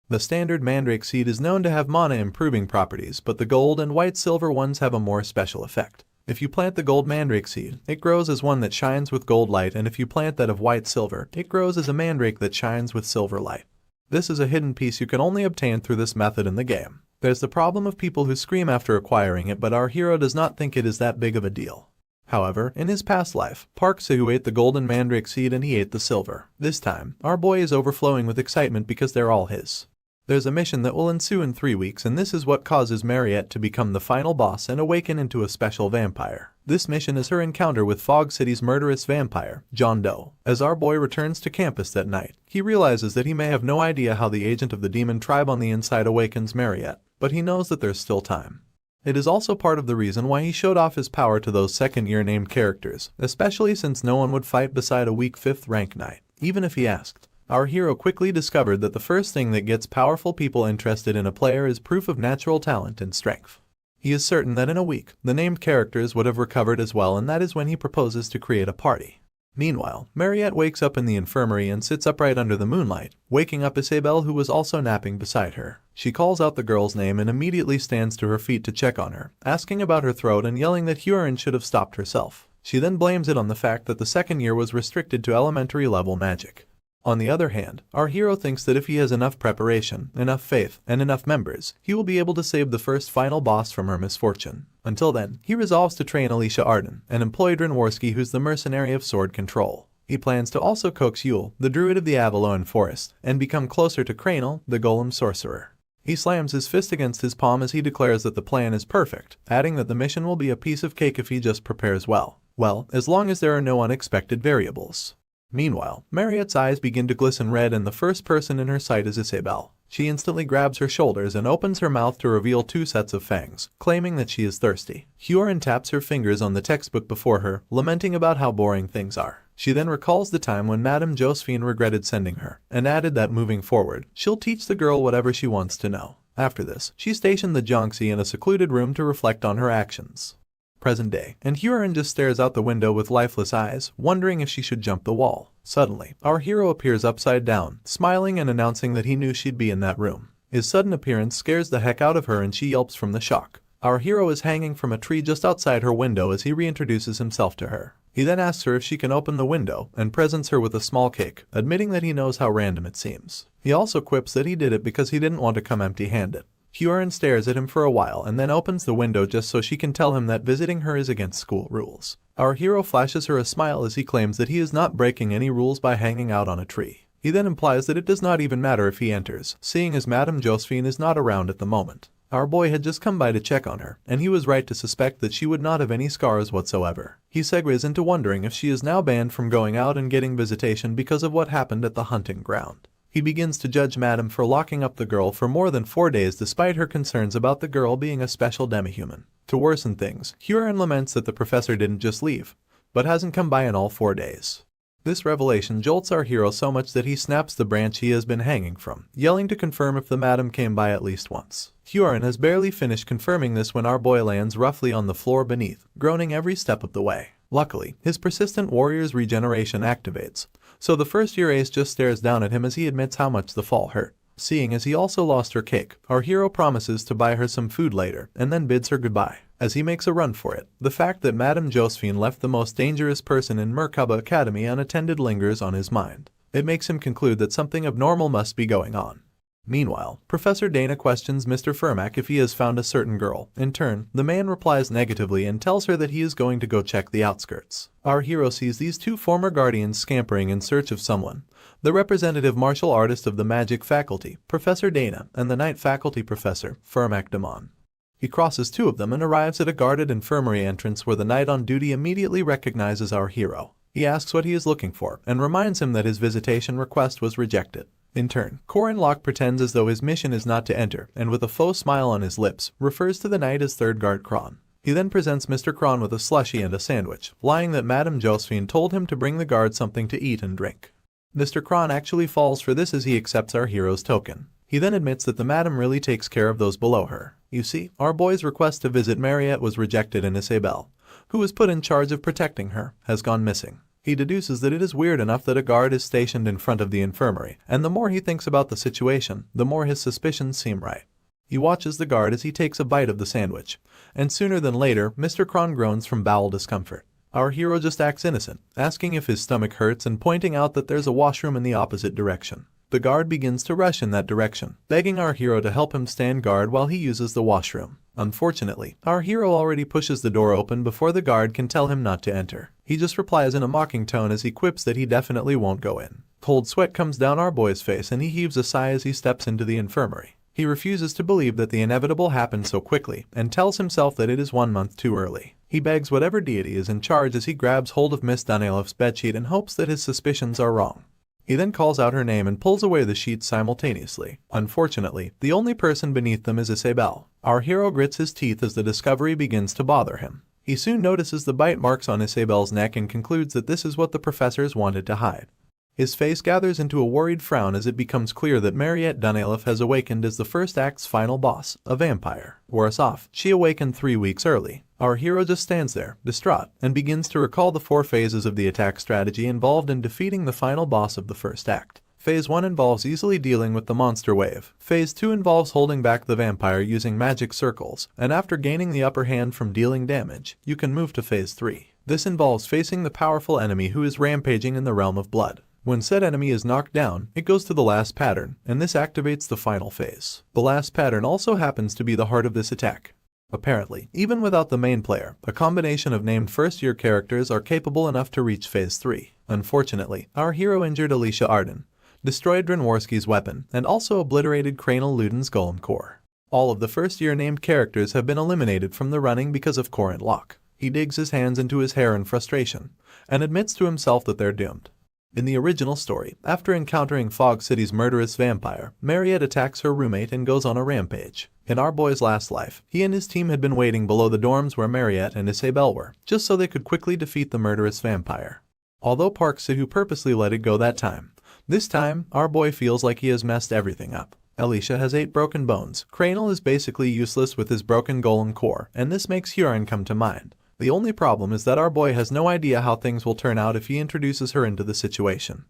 The standard mandrake seed is known to have mana improving properties, but the gold and white silver ones have a more special effect. If you plant the gold mandrake seed, it grows as one that shines with gold light, and if you plant that of white silver, it grows as a mandrake that shines with silver light. This is a hidden piece you can only obtain through this method in the game. There's the problem of people who scream after acquiring it, but our hero does not think it is that big of a deal. However, in his past life, Park Sahu ate the golden mandrake seed and he ate the silver. This time, our boy is overflowing with excitement because they're all his. There's a mission that will ensue in 3 weeks, and this is what causes Mariette to become the final boss and awaken into a special vampire. This mission is her encounter with Fog City's murderous vampire, John Doe. As our boy returns to campus that night, he realizes that he may have no idea how the agent of the demon tribe on the inside awakens Mariette, but he knows that there's still time. It is also part of the reason why he showed off his power to those second-year named characters, especially since no one would fight beside a weak 5th rank knight, even if he asked. Our hero quickly discovered that the first thing that gets powerful people interested in a player is proof of natural talent and strength. He is certain that in a week, the named characters would have recovered as well, and that is when he proposes to create a party. Meanwhile, Mariette wakes up in the infirmary and sits upright under the moonlight, waking up Isabelle, who was also napping beside her. She calls out the girl's name and immediately stands to her feet to check on her, asking about her throat and yelling that Huron should have stopped herself. She then blames it on the fact that the second year was restricted to elementary level magic. On the other hand, our hero thinks that if he has enough preparation, enough faith, and enough members, he will be able to save the first final boss from her misfortune. Until then, he resolves to train Alicia Arden and employ Drenworski, who's the mercenary of sword control. He plans to also coax Yule, the druid of the Avalon Forest, and become closer to Cranel, the golem sorcerer. He slams his fist against his palm as he declares that the plan is perfect, adding that the mission will be a piece of cake if he just prepares well. Well, as long as there are no unexpected variables. Meanwhile, Mariette's eyes begin to glisten red and the first person in her sight is Isabelle. She instantly grabs her shoulders and opens her mouth to reveal 2 sets of fangs, claiming that she is thirsty. Huron taps her fingers on the textbook before her, lamenting about how boring things are. She then recalls the time when Madame Josephine regretted sending her, and added that moving forward, she'll teach the girl whatever she wants to know. After this, she stationed the Jonxie in a secluded room to reflect on her actions. Present day, and Huron just stares out the window with lifeless eyes, wondering if she should jump the wall. Suddenly, our hero appears upside down, smiling and announcing that he knew she'd be in that room. His sudden appearance scares the heck out of her and she yelps from the shock. Our hero is hanging from a tree just outside her window as he reintroduces himself to her. He then asks her if she can open the window and presents her with a small cake, admitting that he knows how random it seems. He also quips that he did it because he didn't want to come empty-handed. Huron stares at him for a while and then opens the window just so she can tell him that visiting her is against school rules. Our hero flashes her a smile as he claims that he is not breaking any rules by hanging out on a tree. He then implies that it does not even matter if he enters, seeing as Madame Josephine is not around at the moment. Our boy had just come by to check on her, and he was right to suspect that she would not have any scars whatsoever. He segues into wondering if she is now banned from going out and getting visitation because of what happened at the hunting ground. He begins to judge Madame for locking up the girl for more than 4 days despite her concerns about the girl being a special demi-human. To worsen things, Huron laments that the professor didn't just leave, but hasn't come by in all 4 days. This revelation jolts our hero so much that he snaps the branch he has been hanging from, yelling to confirm if the madam came by at least once. Huron has barely finished confirming this when our boy lands roughly on the floor beneath, groaning every step of the way. Luckily, his persistent warrior's regeneration activates, so the first-year ace just stares down at him as he admits how much the fall hurt. Seeing as he also lost her cake, our hero promises to buy her some food later, and then bids her goodbye. As he makes a run for it, the fact that Madame Josephine left the most dangerous person in Merkaba Academy unattended lingers on his mind. It makes him conclude that something abnormal must be going on. Meanwhile, Professor Dana questions Mr. Fermack if he has found a certain girl. In turn, the man replies negatively and tells her that he is going to go check the outskirts. Our hero sees these 2 former guardians scampering in search of someone, the representative martial artist of the magic faculty, Professor Dana, and the night faculty professor, Fermack Damon. He crosses 2 of them and arrives at a guarded infirmary entrance where the knight on duty immediately recognizes our hero. He asks what he is looking for and reminds him that his visitation request was rejected. In turn, Corin Locke pretends as though his mission is not to enter, and with a faux smile on his lips, refers to the knight as Third Guard Kron. He then presents Mr. Kron with a slushie and a sandwich, lying that Madame Josephine told him to bring the guard something to eat and drink. Mr. Kron actually falls for this as he accepts our hero's token. He then admits that the madam really takes care of those below her. You see, our boy's request to visit Mariette was rejected and Isabelle, who was put in charge of protecting her, has gone missing. He deduces that it is weird enough that a guard is stationed in front of the infirmary, and the more he thinks about the situation, the more his suspicions seem right. He watches the guard as he takes a bite of the sandwich, and sooner than later, Mr. Kron groans from bowel discomfort. Our hero just acts innocent, asking if his stomach hurts and pointing out that there's a washroom in the opposite direction. The guard begins to rush in that direction, begging our hero to help him stand guard while he uses the washroom. Unfortunately, our hero already pushes the door open before the guard can tell him not to enter. He just replies in a mocking tone as he quips that he definitely won't go in. Cold sweat comes down our boy's face and he heaves a sigh as he steps into the infirmary. He refuses to believe that the inevitable happened so quickly and tells himself that it is 1 month too early. He begs whatever deity is in charge as he grabs hold of Miss Dunelif's bedsheet and hopes that his suspicions are wrong. He then calls out her name and pulls away the sheets simultaneously. Unfortunately, the only person beneath them is Isabelle. Our hero grits his teeth as the discovery begins to bother him. He soon notices the bite marks on Isabelle's neck and concludes that this is what the professors wanted to hide. His face gathers into a worried frown as it becomes clear that Mariette Dunelif has awakened as the first act's final boss, a vampire. Worse off, she awakened 3 weeks early. Our hero just stands there, distraught, and begins to recall the 4 phases of the attack strategy involved in defeating the final boss of the first act. Phase 1 involves easily dealing with the monster wave. Phase 2 involves holding back the vampire using magic circles, and after gaining the upper hand from dealing damage, you can move to Phase 3. This involves facing the powerful enemy who is rampaging in the realm of blood. When said enemy is knocked down, it goes to the last pattern, and this activates the final phase. The last pattern also happens to be the heart of this attack. Apparently, even without the main player, a combination of named first-year characters are capable enough to reach Phase 3. Unfortunately, our hero injured Alicia Arden, destroyed Drenworski's weapon, and also obliterated Kranil Luden's golem core. All of the first-year named characters have been eliminated from the running because of Corin Locke. He digs his hands into his hair in frustration, and admits to himself that they're doomed. In the original story, after encountering Fog City's murderous vampire, Mariette attacks her roommate and goes on a rampage. In our boy's last life, he and his team had been waiting below the dorms where Mariette and Isabelle were, just so they could quickly defeat the murderous vampire. Although Park Sahu purposely let it go that time, this time, our boy feels like he has messed everything up. Alicia has 8 broken bones, Kranil is basically useless with his broken golem core, and this makes Huron come to mind. The only problem is that our boy has no idea how things will turn out if he introduces her into the situation.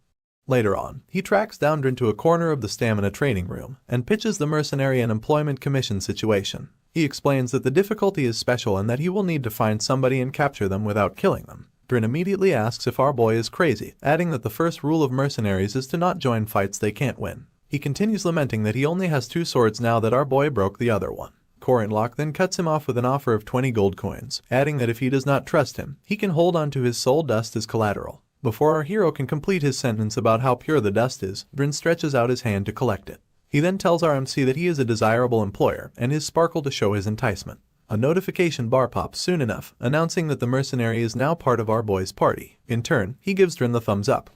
Later on, he tracks down into a corner of the stamina training room and pitches the mercenary an employment commission situation. He explains that the difficulty is special and that he will need to find somebody and capture them without killing them. Drin immediately asks if our boy is crazy, adding that the first rule of mercenaries is to not join fights they can't win. He continues lamenting that he only has 2 swords now that our boy broke the other one. Corin Locke then cuts him off with an offer of 20 gold coins, adding that if he does not trust him, he can hold on to his soul dust as collateral. Before our hero can complete his sentence about how pure the dust is, Drin stretches out his hand to collect it. He then tells our MC that he is a desirable employer and his sparkle to show his enticement. A notification bar pops soon enough, announcing that the mercenary is now part of our boy's party. In turn, he gives Drin the thumbs up.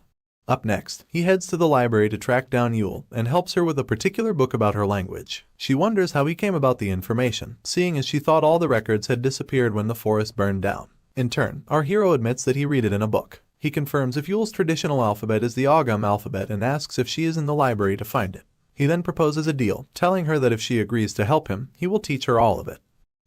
Up next, he heads to the library to track down Yule and helps her with a particular book about her language. She wonders how he came about the information, seeing as she thought all the records had disappeared when the forest burned down. In turn, our hero admits that he read it in a book. He confirms if Yule's traditional alphabet is the Ogham alphabet and asks if she is in the library to find it. He then proposes a deal, telling her that if she agrees to help him, he will teach her all of it.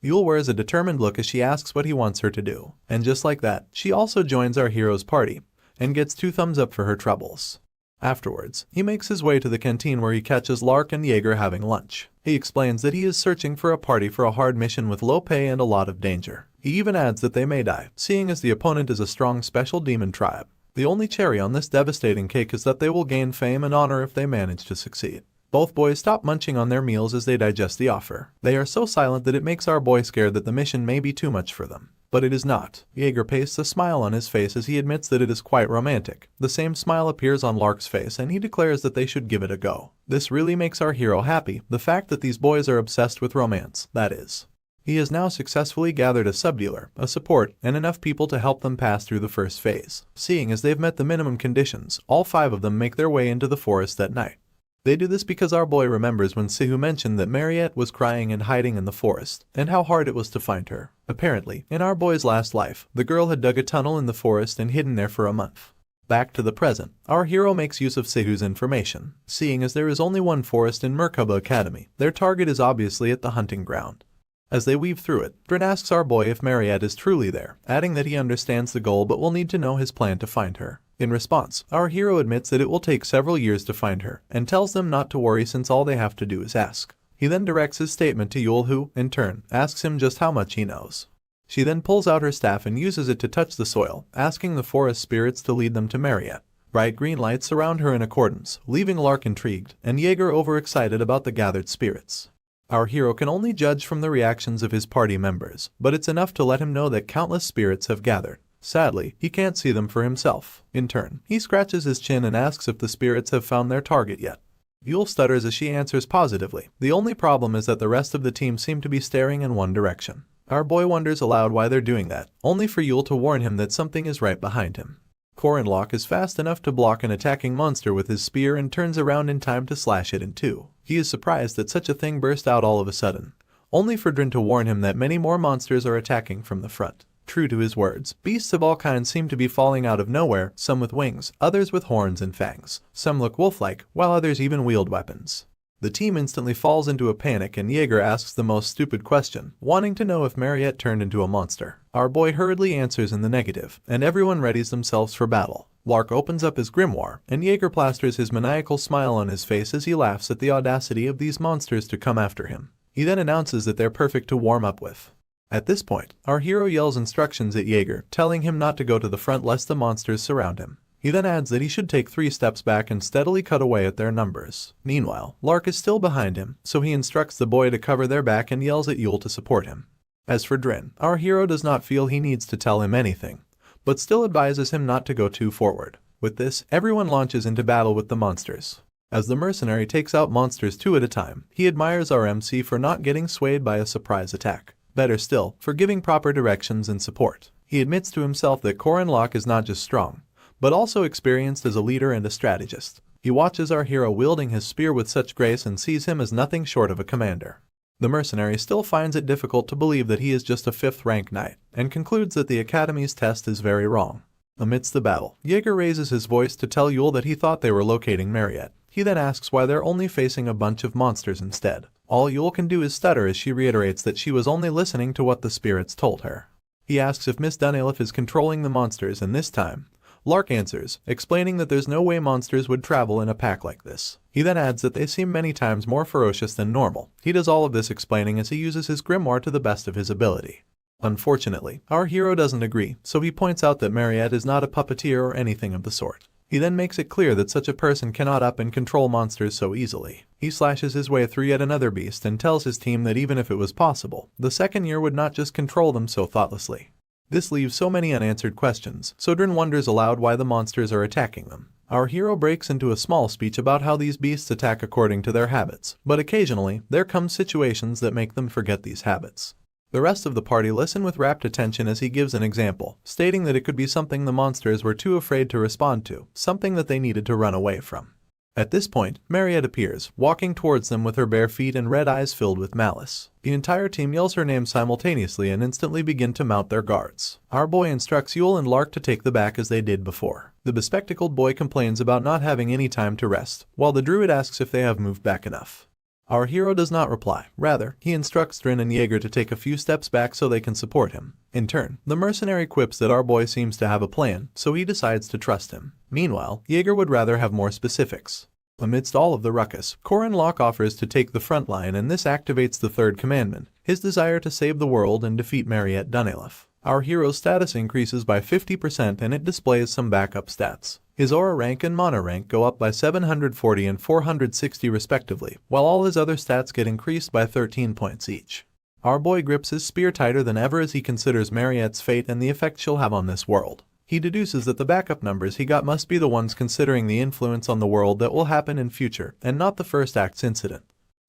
Yule wears a determined look as she asks what he wants her to do, and just like that, she also joins our hero's party and gets 2 thumbs up for her troubles. Afterwards, he makes his way to the canteen where he catches Lark and Jaeger having lunch. He explains that he is searching for a party for a hard mission with low pay and a lot of danger. He even adds that they may die, seeing as the opponent is a strong special demon tribe. The only cherry on this devastating cake is that they will gain fame and honor if they manage to succeed. Both boys stop munching on their meals as they digest the offer. They are so silent that it makes our boy scared that the mission may be too much for them. But it is not. Jaeger pastes a smile on his face as he admits that it is quite romantic. The same smile appears on Lark's face and he declares that they should give it a go. This really makes our hero happy, the fact that these boys are obsessed with romance, that is. He has now successfully gathered a subdealer, a support, and enough people to help them pass through the first phase. Seeing as they've met the minimum conditions, all 5 of them make their way into the forest that night. They do this because our boy remembers when Sahu mentioned that Mariette was crying and hiding in the forest, and how hard it was to find her. Apparently, in our boy's last life, the girl had dug a tunnel in the forest and hidden there for a month. Back to the present, our hero makes use of Sahu's information. Seeing as there is only one forest in Merkaba Academy, their target is obviously at the hunting ground. As they weave through it, Drin asks our boy if Mariette is truly there, adding that he understands the goal but will need to know his plan to find her. In response, our hero admits that it will take several years to find her, and tells them not to worry since all they have to do is ask. He then directs his statement to Yule who, in turn, asks him just how much he knows. She then pulls out her staff and uses it to touch the soil, asking the forest spirits to lead them to Mariette. Bright green lights surround her in accordance, leaving Lark intrigued, and Jaeger overexcited about the gathered spirits. Our hero can only judge from the reactions of his party members, but it's enough to let him know that countless spirits have gathered. Sadly, he can't see them for himself. In turn, he scratches his chin and asks if the spirits have found their target yet. Yule stutters as she answers positively. The only problem is that the rest of the team seem to be staring in one direction. Our boy wonders aloud why they're doing that, only for Yule to warn him that something is right behind him. Locke is fast enough to block an attacking monster with his spear and turns around in time to slash it in two. He is surprised that such a thing burst out all of a sudden, only for Drin to warn him that many more monsters are attacking from the front. True to his words, beasts of all kinds seem to be falling out of nowhere, some with wings, others with horns and fangs. Some look wolf-like, while others even wield weapons. The team instantly falls into a panic and Jaeger asks the most stupid question, wanting to know if Mariette turned into a monster. Our boy hurriedly answers in the negative, and everyone readies themselves for battle. Lark opens up his grimoire, and Jaeger plasters his maniacal smile on his face as he laughs at the audacity of these monsters to come after him. He then announces that they're perfect to warm up with. At this point, our hero yells instructions at Jaeger, telling him not to go to the front lest the monsters surround him. He then adds that he should take 3 steps back and steadily cut away at their numbers. Meanwhile, Lark is still behind him, so he instructs the boy to cover their back and yells at Yule to support him. As for Drin, our hero does not feel he needs to tell him anything, but still advises him not to go too forward. With this, everyone launches into battle with the monsters. As the mercenary takes out monsters 2 at a time, he admires our MC for not getting swayed by a surprise attack. Better still, for giving proper directions and support. He admits to himself that Locke is not just strong, but also experienced as a leader and a strategist. He watches our hero wielding his spear with such grace and sees him as nothing short of a commander. The mercenary still finds it difficult to believe that he is just a 5th rank knight, and concludes that the Academy's test is very wrong. Amidst the battle, Jaeger raises his voice to tell Yule that he thought they were locating Mariette. He then asks why they're only facing a bunch of monsters instead. All Yule can do is stutter as she reiterates that she was only listening to what the spirits told her. He asks if Miss Dunelif is controlling the monsters, and this time, Lark answers, explaining that there's no way monsters would travel in a pack like this. He then adds that they seem many times more ferocious than normal. He does all of this explaining as he uses his grimoire to the best of his ability. Unfortunately, our hero doesn't agree, so he points out that Mariette is not a puppeteer or anything of the sort. He then makes it clear that such a person cannot up and control monsters so easily. He slashes his way through yet another beast and tells his team that even if it was possible, the second year would not just control them so thoughtlessly. This leaves so many unanswered questions, so Drin wonders aloud why the monsters are attacking them. Our hero breaks into a small speech about how these beasts attack according to their habits, but occasionally, there come situations that make them forget these habits. The rest of the party listen with rapt attention as he gives an example, stating that it could be something the monsters were too afraid to respond to, something that they needed to run away from. At this point, Mariette appears, walking towards them with her bare feet and red eyes filled with malice. The entire team yells her name simultaneously and instantly begin to mount their guards. Our boy instructs Yule and Lark to take the back as they did before. The bespectacled boy complains about not having any time to rest, while the druid asks if they have moved back enough. Our hero does not reply. Rather, he instructs Drin and Jaeger to take a few steps back so they can support him. In turn, the mercenary quips that our boy seems to have a plan, so he decides to trust him. Meanwhile, Jaeger would rather have more specifics. Amidst all of the ruckus, Locke offers to take the front line, and this activates the 3rd commandment, his desire to save the world and defeat Mariette Dunelif. Our hero's status increases by 50% and it displays some backup stats. His aura rank and mana rank go up by 740 and 460 respectively, while all his other stats get increased by 13 points each. Our boy grips his spear tighter than ever as he considers Mariette's fate and the effect she'll have on this world. He deduces that the backup numbers he got must be the ones considering the influence on the world that will happen in future, and not the first act's incident.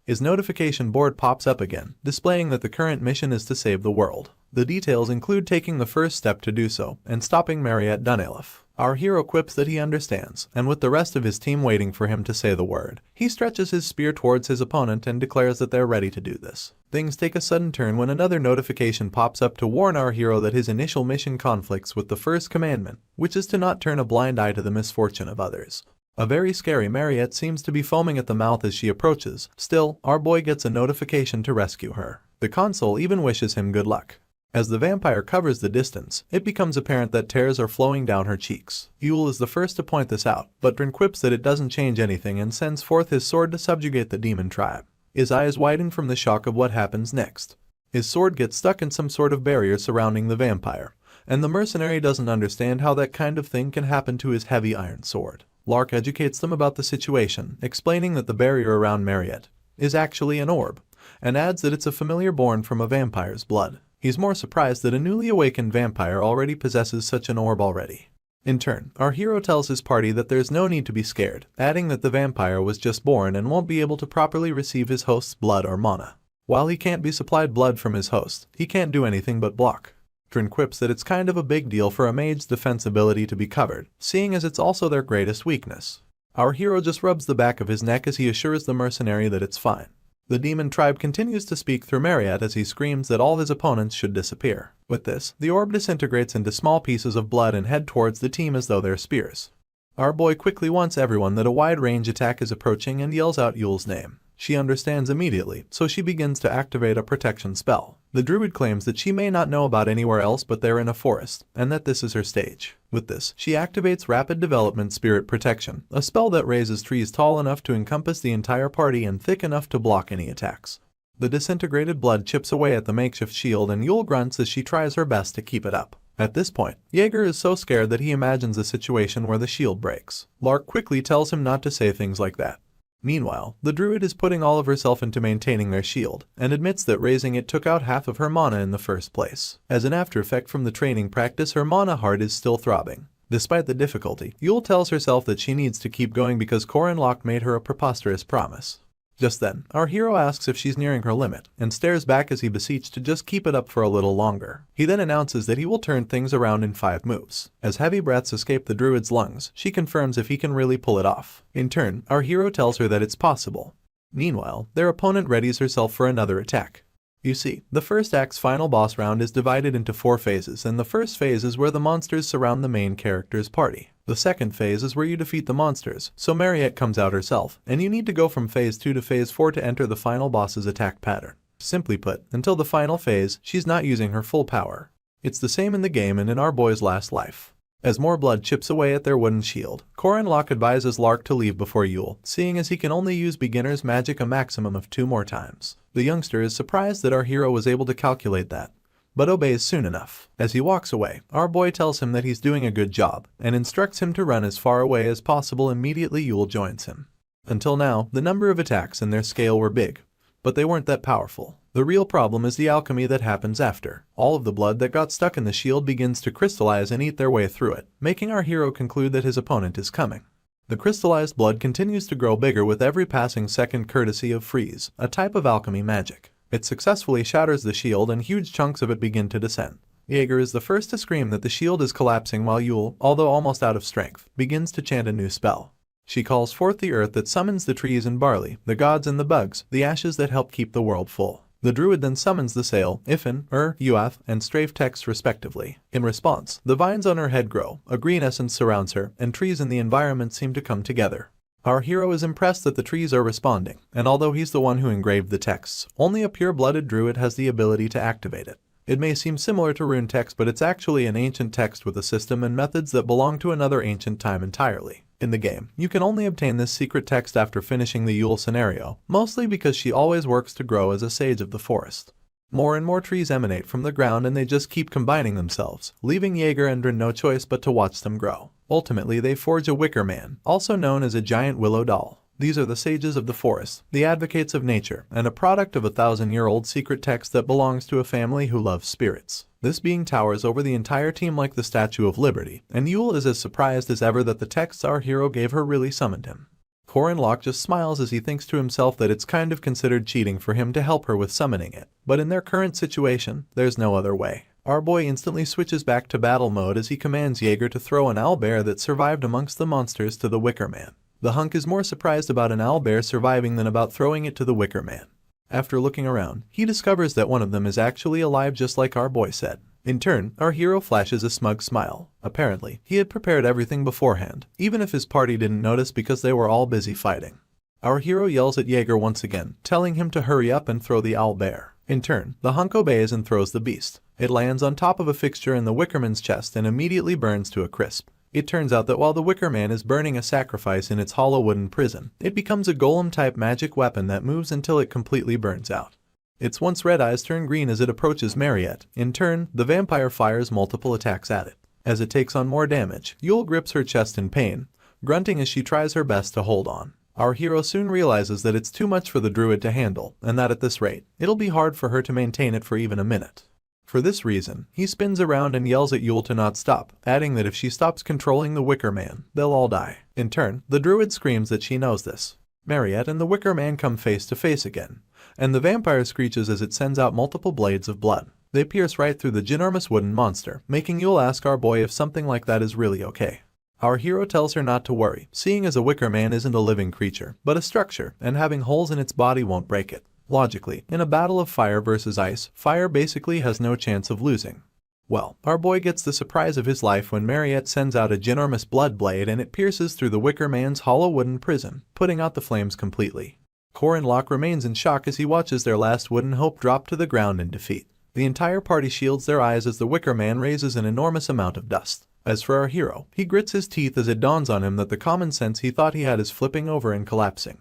His notification board pops up again, displaying that the current mission is to save the world. The details include taking the first step to do so, and stopping Mariette Dunelif. Our hero quips that he understands, and with the rest of his team waiting for him to say the word, he stretches his spear towards his opponent and declares that they're ready to do this. Things take a sudden turn when another notification pops up to warn our hero that his initial mission conflicts with the first commandment, which is to not turn a blind eye to the misfortune of others. A very scary Mariette seems to be foaming at the mouth as she approaches. Still, our boy gets a notification to rescue her. The console even wishes him good luck. As the vampire covers the distance, it becomes apparent that tears are flowing down her cheeks. Yule is the first to point this out, but Drin quips that it doesn't change anything and sends forth his sword to subjugate the demon tribe. His eyes widen from the shock of what happens next. His sword gets stuck in some sort of barrier surrounding the vampire, and the mercenary doesn't understand how that kind of thing can happen to his heavy iron sword. Lark educates them about the situation, explaining that the barrier around Mariette is actually an orb, and adds that it's a familiar born from a vampire's blood. He's more surprised that a newly awakened vampire already possesses such an orb already. In turn, our hero tells his party that there's no need to be scared, adding that the vampire was just born and won't be able to properly receive his host's blood or mana. While he can't be supplied blood from his host, he can't do anything but block. Drin quips that it's kind of a big deal for a mage's defense ability to be covered, seeing as it's also their greatest weakness. Our hero just rubs the back of his neck as he assures the mercenary that it's fine. The demon tribe continues to speak through Mariette as he screams that all his opponents should disappear. With this, the orb disintegrates into small pieces of blood and head towards the team as though they're spears. Our boy quickly warns everyone that a wide-range attack is approaching and yells out Yule's name. She understands immediately, so she begins to activate a protection spell. The druid claims that she may not know about anywhere else but they're in a forest, and that this is her stage. With this, she activates Rapid Development Spirit Protection, a spell that raises trees tall enough to encompass the entire party and thick enough to block any attacks. The disintegrated blood chips away at the makeshift shield and Yule grunts as she tries her best to keep it up. At this point, Jaeger is so scared that he imagines a situation where the shield breaks. Lark quickly tells him not to say things like that. Meanwhile, the druid is putting all of herself into maintaining their shield, and admits that raising it took out half of her mana in the first place. As an after effect from the training practice, her mana heart is still throbbing. Despite the difficulty, Yule tells herself that she needs to keep going because Corin Locke made her a preposterous promise. Just then, our hero asks if she's nearing her limit, and stares back as he beseeches to just keep it up for a little longer. He then announces that he will turn things around in 5 moves. As heavy breaths escape the druid's lungs, she confirms if he can really pull it off. In turn, our hero tells her that it's possible. Meanwhile, their opponent readies herself for another attack. You see, the first act's final boss round is divided into 4 phases, and the first phase is where the monsters surround the main character's party. The second phase is where you defeat the monsters, so Mariette comes out herself, and you need to go from phase 2 to phase 4 to enter the final boss's attack pattern. Simply put, until the final phase, she's not using her full power. It's the same in the game and in our boy's last life. As more blood chips away at their wooden shield, Corin Locke advises Lark to leave before Yule, seeing as he can only use beginner's magic a maximum of 2 more times. The youngster is surprised that our hero was able to calculate that, but obeys soon enough. As he walks away, our boy tells him that he's doing a good job, and instructs him to run as far away as possible. Immediately Yule joins him. Until now, the number of attacks and their scale were big, but they weren't that powerful. The real problem is the alchemy that happens after. All of the blood that got stuck in the shield begins to crystallize and eat their way through it, making our hero conclude that his opponent is coming. The crystallized blood continues to grow bigger with every passing second courtesy of freeze, a type of alchemy magic. It successfully shatters the shield and huge chunks of it begin to descend. Jaeger is the first to scream that the shield is collapsing while Yule, although almost out of strength, begins to chant a new spell. She calls forth the earth that summons the trees and barley, the gods and the bugs, the ashes that help keep the world full. The druid then summons the sail, Ifin, Uath, and Strafe text respectively. In response, the vines on her head grow, a green essence surrounds her, and trees in the environment seem to come together. Our hero is impressed that the trees are responding, and although he's the one who engraved the texts, only a pure-blooded druid has the ability to activate it. It may seem similar to rune text, but it's actually an ancient text with a system and methods that belong to another ancient time entirely. In the game, you can only obtain this secret text after finishing the Yule scenario, mostly because she always works to grow as a sage of the forest. More and more trees emanate from the ground and they just keep combining themselves, leaving Jaeger and Drin no choice but to watch them grow. Ultimately, they forge a wicker man, also known as a giant willow doll. These are the sages of the forest, the advocates of nature, and a product of a 1,000-year-old secret text that belongs to a family who loves spirits. This being towers over the entire team like the Statue of Liberty, and Yule is as surprised as ever that the texts our hero gave her really summoned him. Corin Locke just smiles as he thinks to himself that it's kind of considered cheating for him to help her with summoning it, but in their current situation, there's no other way. Our boy instantly switches back to battle mode as he commands Jaeger to throw an owlbear that survived amongst the monsters to the Wicker Man. The hunk is more surprised about an owlbear surviving than about throwing it to the Wicker Man. After looking around, he discovers that one of them is actually alive just like our boy said. In turn, our hero flashes a smug smile. Apparently, he had prepared everything beforehand, even if his party didn't notice because they were all busy fighting. Our hero yells at Jaeger once again, telling him to hurry up and throw the owlbear. In turn, the hunk obeys and throws the beast. It lands on top of a fixture in the Wickerman's chest and immediately burns to a crisp. It turns out that while the Wicker Man is burning a sacrifice in its hollow wooden prison, it becomes a golem-type magic weapon that moves until it completely burns out. Its once red eyes turn green as it approaches Mariette. In turn, the vampire fires multiple attacks at it. As it takes on more damage, Yule grips her chest in pain, grunting as she tries her best to hold on. Our hero soon realizes that it's too much for the druid to handle, and that at this rate, it'll be hard for her to maintain it for even a minute. For this reason, he spins around and yells at Yule to not stop, adding that if she stops controlling the Wicker Man, they'll all die. In turn, the druid screams that she knows this. Mariette and the Wicker Man come face to face again, and the vampire screeches as it sends out multiple blades of blood. They pierce right through the ginormous wooden monster, making Yule ask our boy if something like that is really okay. Our hero tells her not to worry, seeing as a Wicker Man isn't a living creature, but a structure, and having holes in its body won't break it. Logically, in a battle of fire versus ice, fire basically has no chance of losing. Well, our boy gets the surprise of his life when Mariette sends out a ginormous blood blade and it pierces through the Wicker Man's hollow wooden prison, putting out the flames completely. Corin Locke remains in shock as he watches their last wooden hope drop to the ground in defeat. The entire party shields their eyes as the Wicker Man raises an enormous amount of dust. As for our hero, he grits his teeth as it dawns on him that the common sense he thought he had is flipping over and collapsing.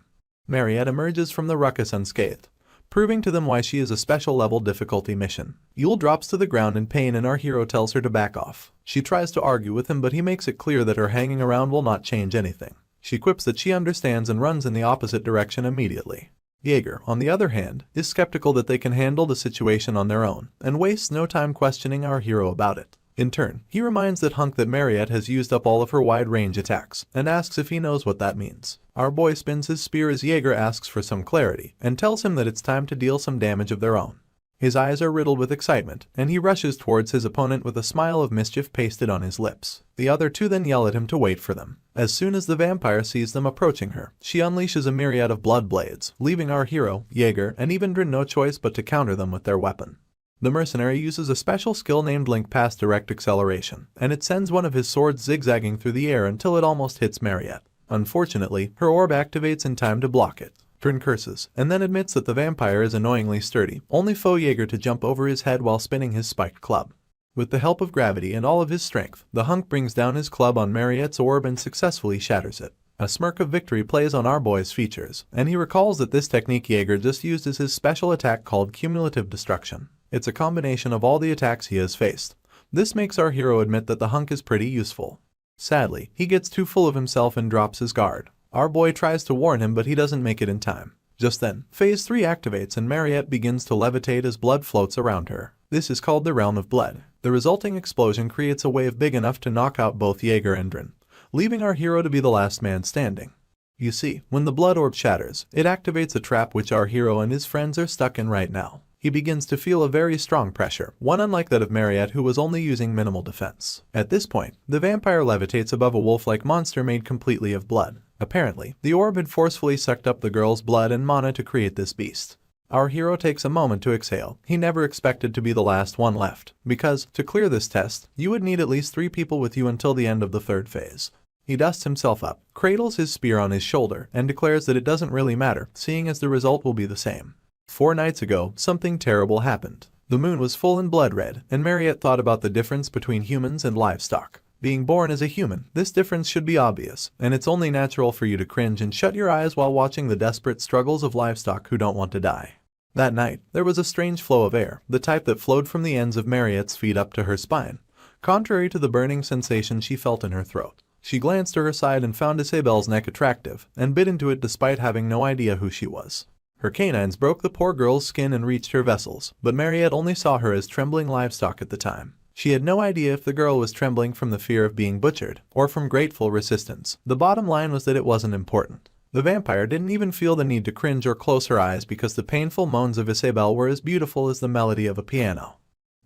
Mariette emerges from the ruckus unscathed, proving to them why she is a special level difficulty mission. Yule drops to the ground in pain and our hero tells her to back off. She tries to argue with him but he makes it clear that her hanging around will not change anything. She quips that she understands and runs in the opposite direction immediately. Jaeger, on the other hand, is skeptical that they can handle the situation on their own, and wastes no time questioning our hero about it. In turn, he reminds that hunk that Mariette has used up all of her wide-range attacks, and asks if he knows what that means. Our boy spins his spear as Jaeger asks for some clarity, and tells him that it's time to deal some damage of their own. His eyes are riddled with excitement, and he rushes towards his opponent with a smile of mischief pasted on his lips. The other two then yell at him to wait for them. As soon as the vampire sees them approaching her, she unleashes a myriad of blood blades, leaving our hero, Jaeger, and Evendrin no choice but to counter them with their weapon. The mercenary uses a special skill named Link Pass Direct Acceleration, and it sends one of his swords zigzagging through the air until it almost hits Mariette. Unfortunately, her orb activates in time to block it. Trin curses, and then admits that the vampire is annoyingly sturdy, only for Jaeger to jump over his head while spinning his spiked club. With the help of gravity and all of his strength, the hunk brings down his club on Mariette's orb and successfully shatters it. A smirk of victory plays on our boy's features, and he recalls that this technique Jaeger just used as his special attack called Cumulative Destruction. It's a combination of all the attacks he has faced. This makes our hero admit that the hunk is pretty useful. Sadly, he gets too full of himself and drops his guard. Our boy tries to warn him but he doesn't make it in time. Just then, Phase 3 activates and Mariette begins to levitate as blood floats around her. This is called the Realm of Blood. The resulting explosion creates a wave big enough to knock out both Jaeger and Drin, leaving our hero to be the last man standing. You see, when the blood orb shatters, it activates a trap which our hero and his friends are stuck in right now. He begins to feel a very strong pressure, one unlike that of Mariette who was only using minimal defense. At this point, the vampire levitates above a wolf-like monster made completely of blood. Apparently, the orb had forcefully sucked up the girl's blood and mana to create this beast. Our hero takes a moment to exhale. He never expected to be the last one left, because, to clear this test, you would need at least 3 people with you until the end of the 3rd phase. He dusts himself up, cradles his spear on his shoulder, and declares that it doesn't really matter, seeing as the result will be the same. 4 nights ago, something terrible happened. The moon was full and blood red, and Mariette thought about the difference between humans and livestock. Being born as a human, this difference should be obvious, and it's only natural for you to cringe and shut your eyes while watching the desperate struggles of livestock who don't want to die. That night, there was a strange flow of air, the type that flowed from the ends of Mariette's feet up to her spine, contrary to the burning sensation she felt in her throat. She glanced to her side and found Isabelle's neck attractive, and bit into it despite having no idea who she was. Her canines broke the poor girl's skin and reached her vessels, but Mariette only saw her as trembling livestock at the time. She had no idea if the girl was trembling from the fear of being butchered, or from grateful resistance. The bottom line was that it wasn't important. The vampire didn't even feel the need to cringe or close her eyes because the painful moans of Isabelle were as beautiful as the melody of a piano.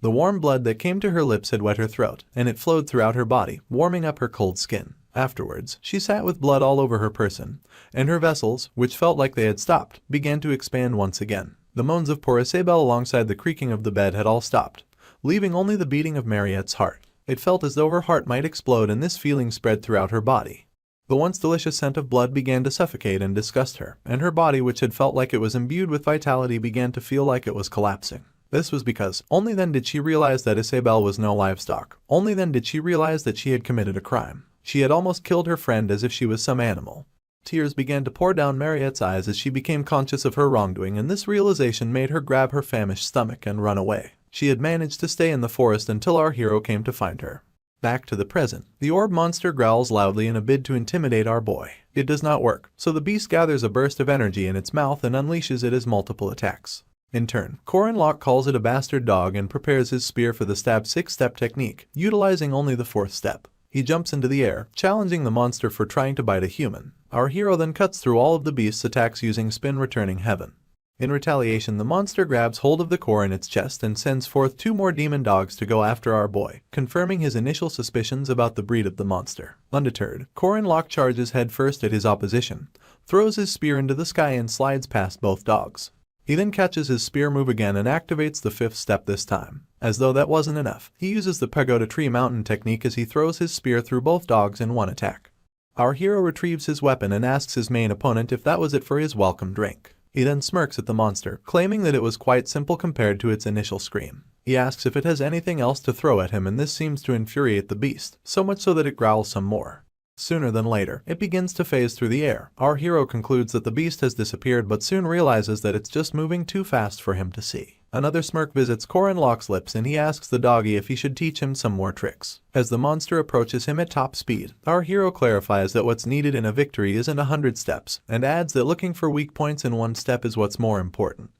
The warm blood that came to her lips had wet her throat, and it flowed throughout her body, warming up her cold skin. Afterwards, she sat with blood all over her person, and her vessels, which felt like they had stopped, began to expand once again. The moans of poor Isabel alongside the creaking of the bed had all stopped, leaving only the beating of Mariette's heart. It felt as though her heart might explode, and this feeling spread throughout her body. The once delicious scent of blood began to suffocate and disgust her, and her body, which had felt like it was imbued with vitality, began to feel like it was collapsing. This was because only then did she realize that Isabel was no livestock. Only then did she realize that she had committed a crime. She had almost killed her friend as if she was some animal. Tears began to pour down Mariette's eyes as she became conscious of her wrongdoing, and this realization made her grab her famished stomach and run away. She had managed to stay in the forest until our hero came to find her. Back to the present. The orb monster growls loudly in a bid to intimidate our boy. It does not work, so the beast gathers a burst of energy in its mouth and unleashes it as multiple attacks. In turn, Locke calls it a bastard dog and prepares his spear for the stab 6-step technique, utilizing only the 4th step. He jumps into the air, challenging the monster for trying to bite a human. Our hero then cuts through all of the beast's attacks using spin, returning heaven. In retaliation, the monster grabs hold of the core in its chest and sends forth 2 more demon dogs to go after our boy, confirming his initial suspicions about the breed of the monster. Undeterred, Locke charges headfirst at his opposition, throws his spear into the sky and slides past both dogs. He then catches his spear move again and activates the 5th step this time. As though that wasn't enough, he uses the pagoda tree mountain technique as he throws his spear through both dogs in one attack. Our hero retrieves his weapon and asks his main opponent if that was it for his welcome drink. He then smirks at the monster, claiming that it was quite simple compared to its initial scream. He asks if it has anything else to throw at him, and this seems to infuriate the beast, so much so that it growls some more. Sooner than later, it begins to phase through the air. Our hero concludes that the beast has disappeared, but soon realizes that it's just moving too fast for him to see. Another smirk visits Locke's lips, and he asks the doggy if he should teach him some more tricks. As the monster approaches him at top speed, our hero clarifies that what's needed in a victory isn't 100 steps, and adds that looking for weak points in 1 step is what's more important.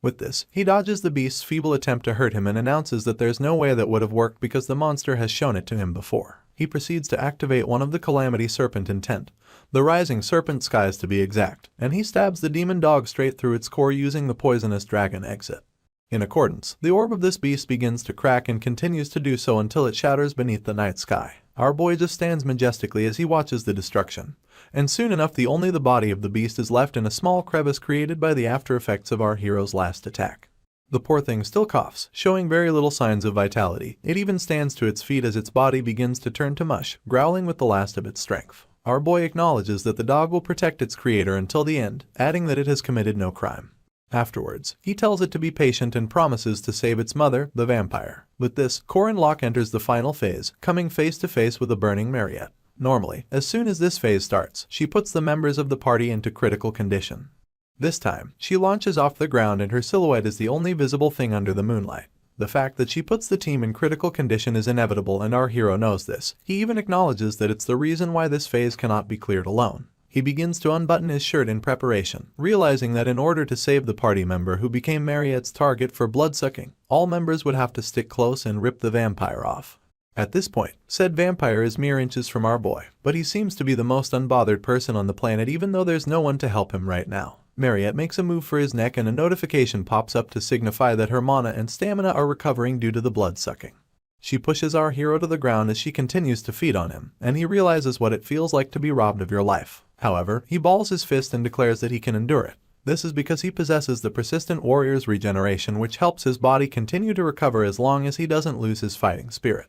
With this, he dodges the beast's feeble attempt to hurt him and announces that there's no way that would have worked because the monster has shown it to him before. He proceeds to activate one of the Calamity Serpent intent, the Rising Serpent Skies to be exact, and he stabs the demon dog straight through its core using the Poisonous Dragon exit. In accordance, the orb of this beast begins to crack and continues to do so until it shatters beneath the night sky. Our boy just stands majestically as he watches the destruction, and soon enough only the body of the beast is left in a small crevice created by the after effects of our hero's last attack. The poor thing still coughs, showing very little signs of vitality. It even stands to its feet as its body begins to turn to mush, growling with the last of its strength. Our boy acknowledges that the dog will protect its creator until the end, adding that it has committed no crime. Afterwards, he tells it to be patient and promises to save its mother, the vampire. With this, Locke enters the final phase, coming face to face with a burning Mariette. Normally, as soon as this phase starts, she puts the members of the party into critical condition. This time, she launches off the ground and her silhouette is the only visible thing under the moonlight. The fact that she puts the team in critical condition is inevitable, and our hero knows this. He even acknowledges that it's the reason why this phase cannot be cleared alone. He begins to unbutton his shirt in preparation, realizing that in order to save the party member who became Mariette's target for blood-sucking, all members would have to stick close and rip the vampire off. At this point, said vampire is mere inches from our boy, but he seems to be the most unbothered person on the planet even though there's no one to help him right now. Mariette makes a move for his neck and a notification pops up to signify that her mana and stamina are recovering due to the blood-sucking. She pushes our hero to the ground as she continues to feed on him, and he realizes what it feels like to be robbed of your life. However, he balls his fist and declares that he can endure it. This is because he possesses the persistent warrior's regeneration, which helps his body continue to recover as long as he doesn't lose his fighting spirit.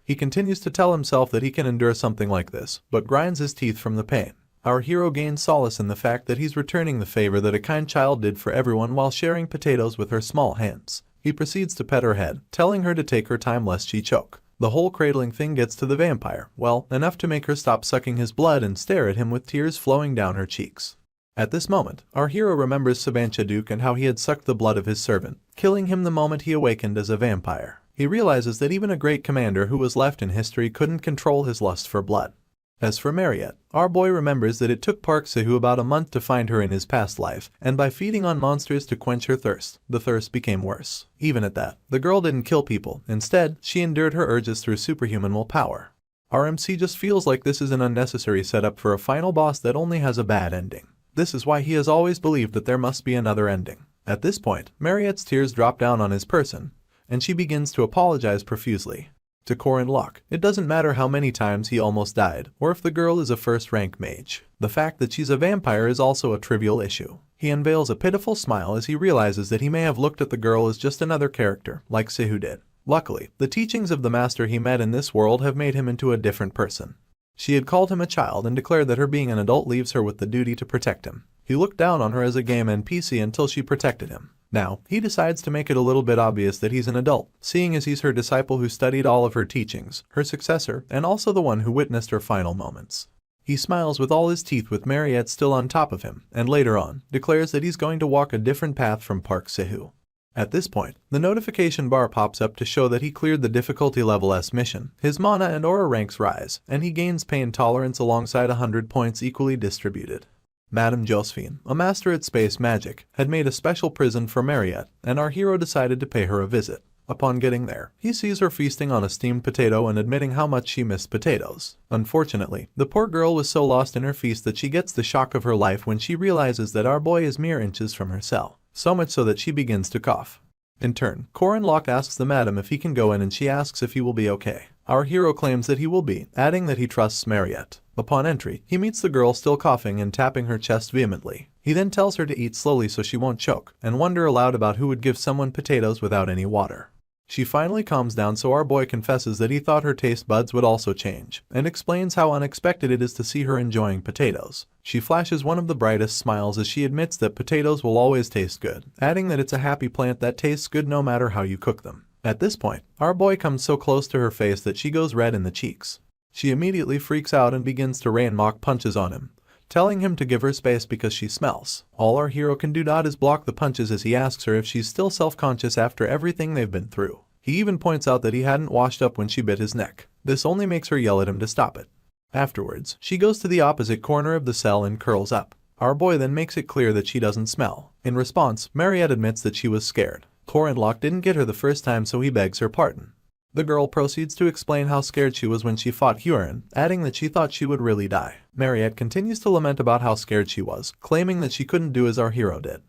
He continues to tell himself that he can endure something like this, but grinds his teeth from the pain. Our hero gains solace in the fact that he's returning the favor that a kind child did for everyone while sharing potatoes with her small hands. He proceeds to pet her head, telling her to take her time lest she choke. The whole cradling thing gets to the vampire, well, enough to make her stop sucking his blood and stare at him with tears flowing down her cheeks. At this moment, our hero remembers Sabancha Duke and how he had sucked the blood of his servant, killing him the moment he awakened as a vampire. He realizes that even a great commander who was left in history couldn't control his lust for blood. As for Mariette, our boy remembers that it took Park Sahu about a month to find her in his past life, and by feeding on monsters to quench her thirst, the thirst became worse. Even at that, the girl didn't kill people. Instead, she endured her urges through superhuman willpower. Our MC just feels like this is an unnecessary setup for a final boss that only has a bad ending. This is why he has always believed that there must be another ending. At this point, Mariette's tears drop down on his person, and she begins to apologize profusely. To Korin Locke, it doesn't matter how many times he almost died, or if the girl is a first-rank mage. The fact that she's a vampire is also a trivial issue. He unveils a pitiful smile as he realizes that he may have looked at the girl as just another character, like Sahu did. Luckily, the teachings of the master he met in this world have made him into a different person. She had called him a child and declared that her being an adult leaves her with the duty to protect him. He looked down on her as a game NPC until she protected him. Now, he decides to make it a little bit obvious that he's an adult, seeing as he's her disciple who studied all of her teachings, her successor, and also the one who witnessed her final moments. He smiles with all his teeth with Mariette still on top of him, and later on, declares that he's going to walk a different path from Park Sahu. At this point, the notification bar pops up to show that he cleared the difficulty level S mission. His mana and aura ranks rise, and he gains pain tolerance alongside 100 points equally distributed. Madame Josephine, a master at space magic, had made a special prison for Mariette, and our hero decided to pay her a visit. Upon getting there, he sees her feasting on a steamed potato and admitting how much she missed potatoes. Unfortunately, the poor girl was so lost in her feast that she gets the shock of her life when she realizes that our boy is mere inches from her cell, so much so that she begins to cough. In turn, Korin Locke asks the madam if he can go in and she asks if he will be okay. Our hero claims that he will be, adding that he trusts Mariette. Upon entry, he meets the girl still coughing and tapping her chest vehemently. He then tells her to eat slowly so she won't choke, and wonder aloud about who would give someone potatoes without any water. She finally calms down, so our boy confesses that he thought her taste buds would also change, and explains how unexpected it is to see her enjoying potatoes. She flashes one of the brightest smiles as she admits that potatoes will always taste good, adding that it's a happy plant that tastes good no matter how you cook them. At this point, our boy comes so close to her face that she goes red in the cheeks. She immediately freaks out and begins to rain mock punches on him, telling him to give her space because she smells. All our hero can do is block the punches as he asks her if she's still self-conscious after everything they've been through. He even points out that he hadn't washed up when she bit his neck. This only makes her yell at him to stop it. Afterwards, she goes to the opposite corner of the cell and curls up. Our boy then makes it clear that she doesn't smell. In response, Mariette admits that she was scared. Korin Locke didn't get her the first time, so he begs her pardon. The girl proceeds to explain how scared she was when she fought Huron, adding that she thought she would really die. Mariette continues to lament about how scared she was, claiming that she couldn't do as our hero did.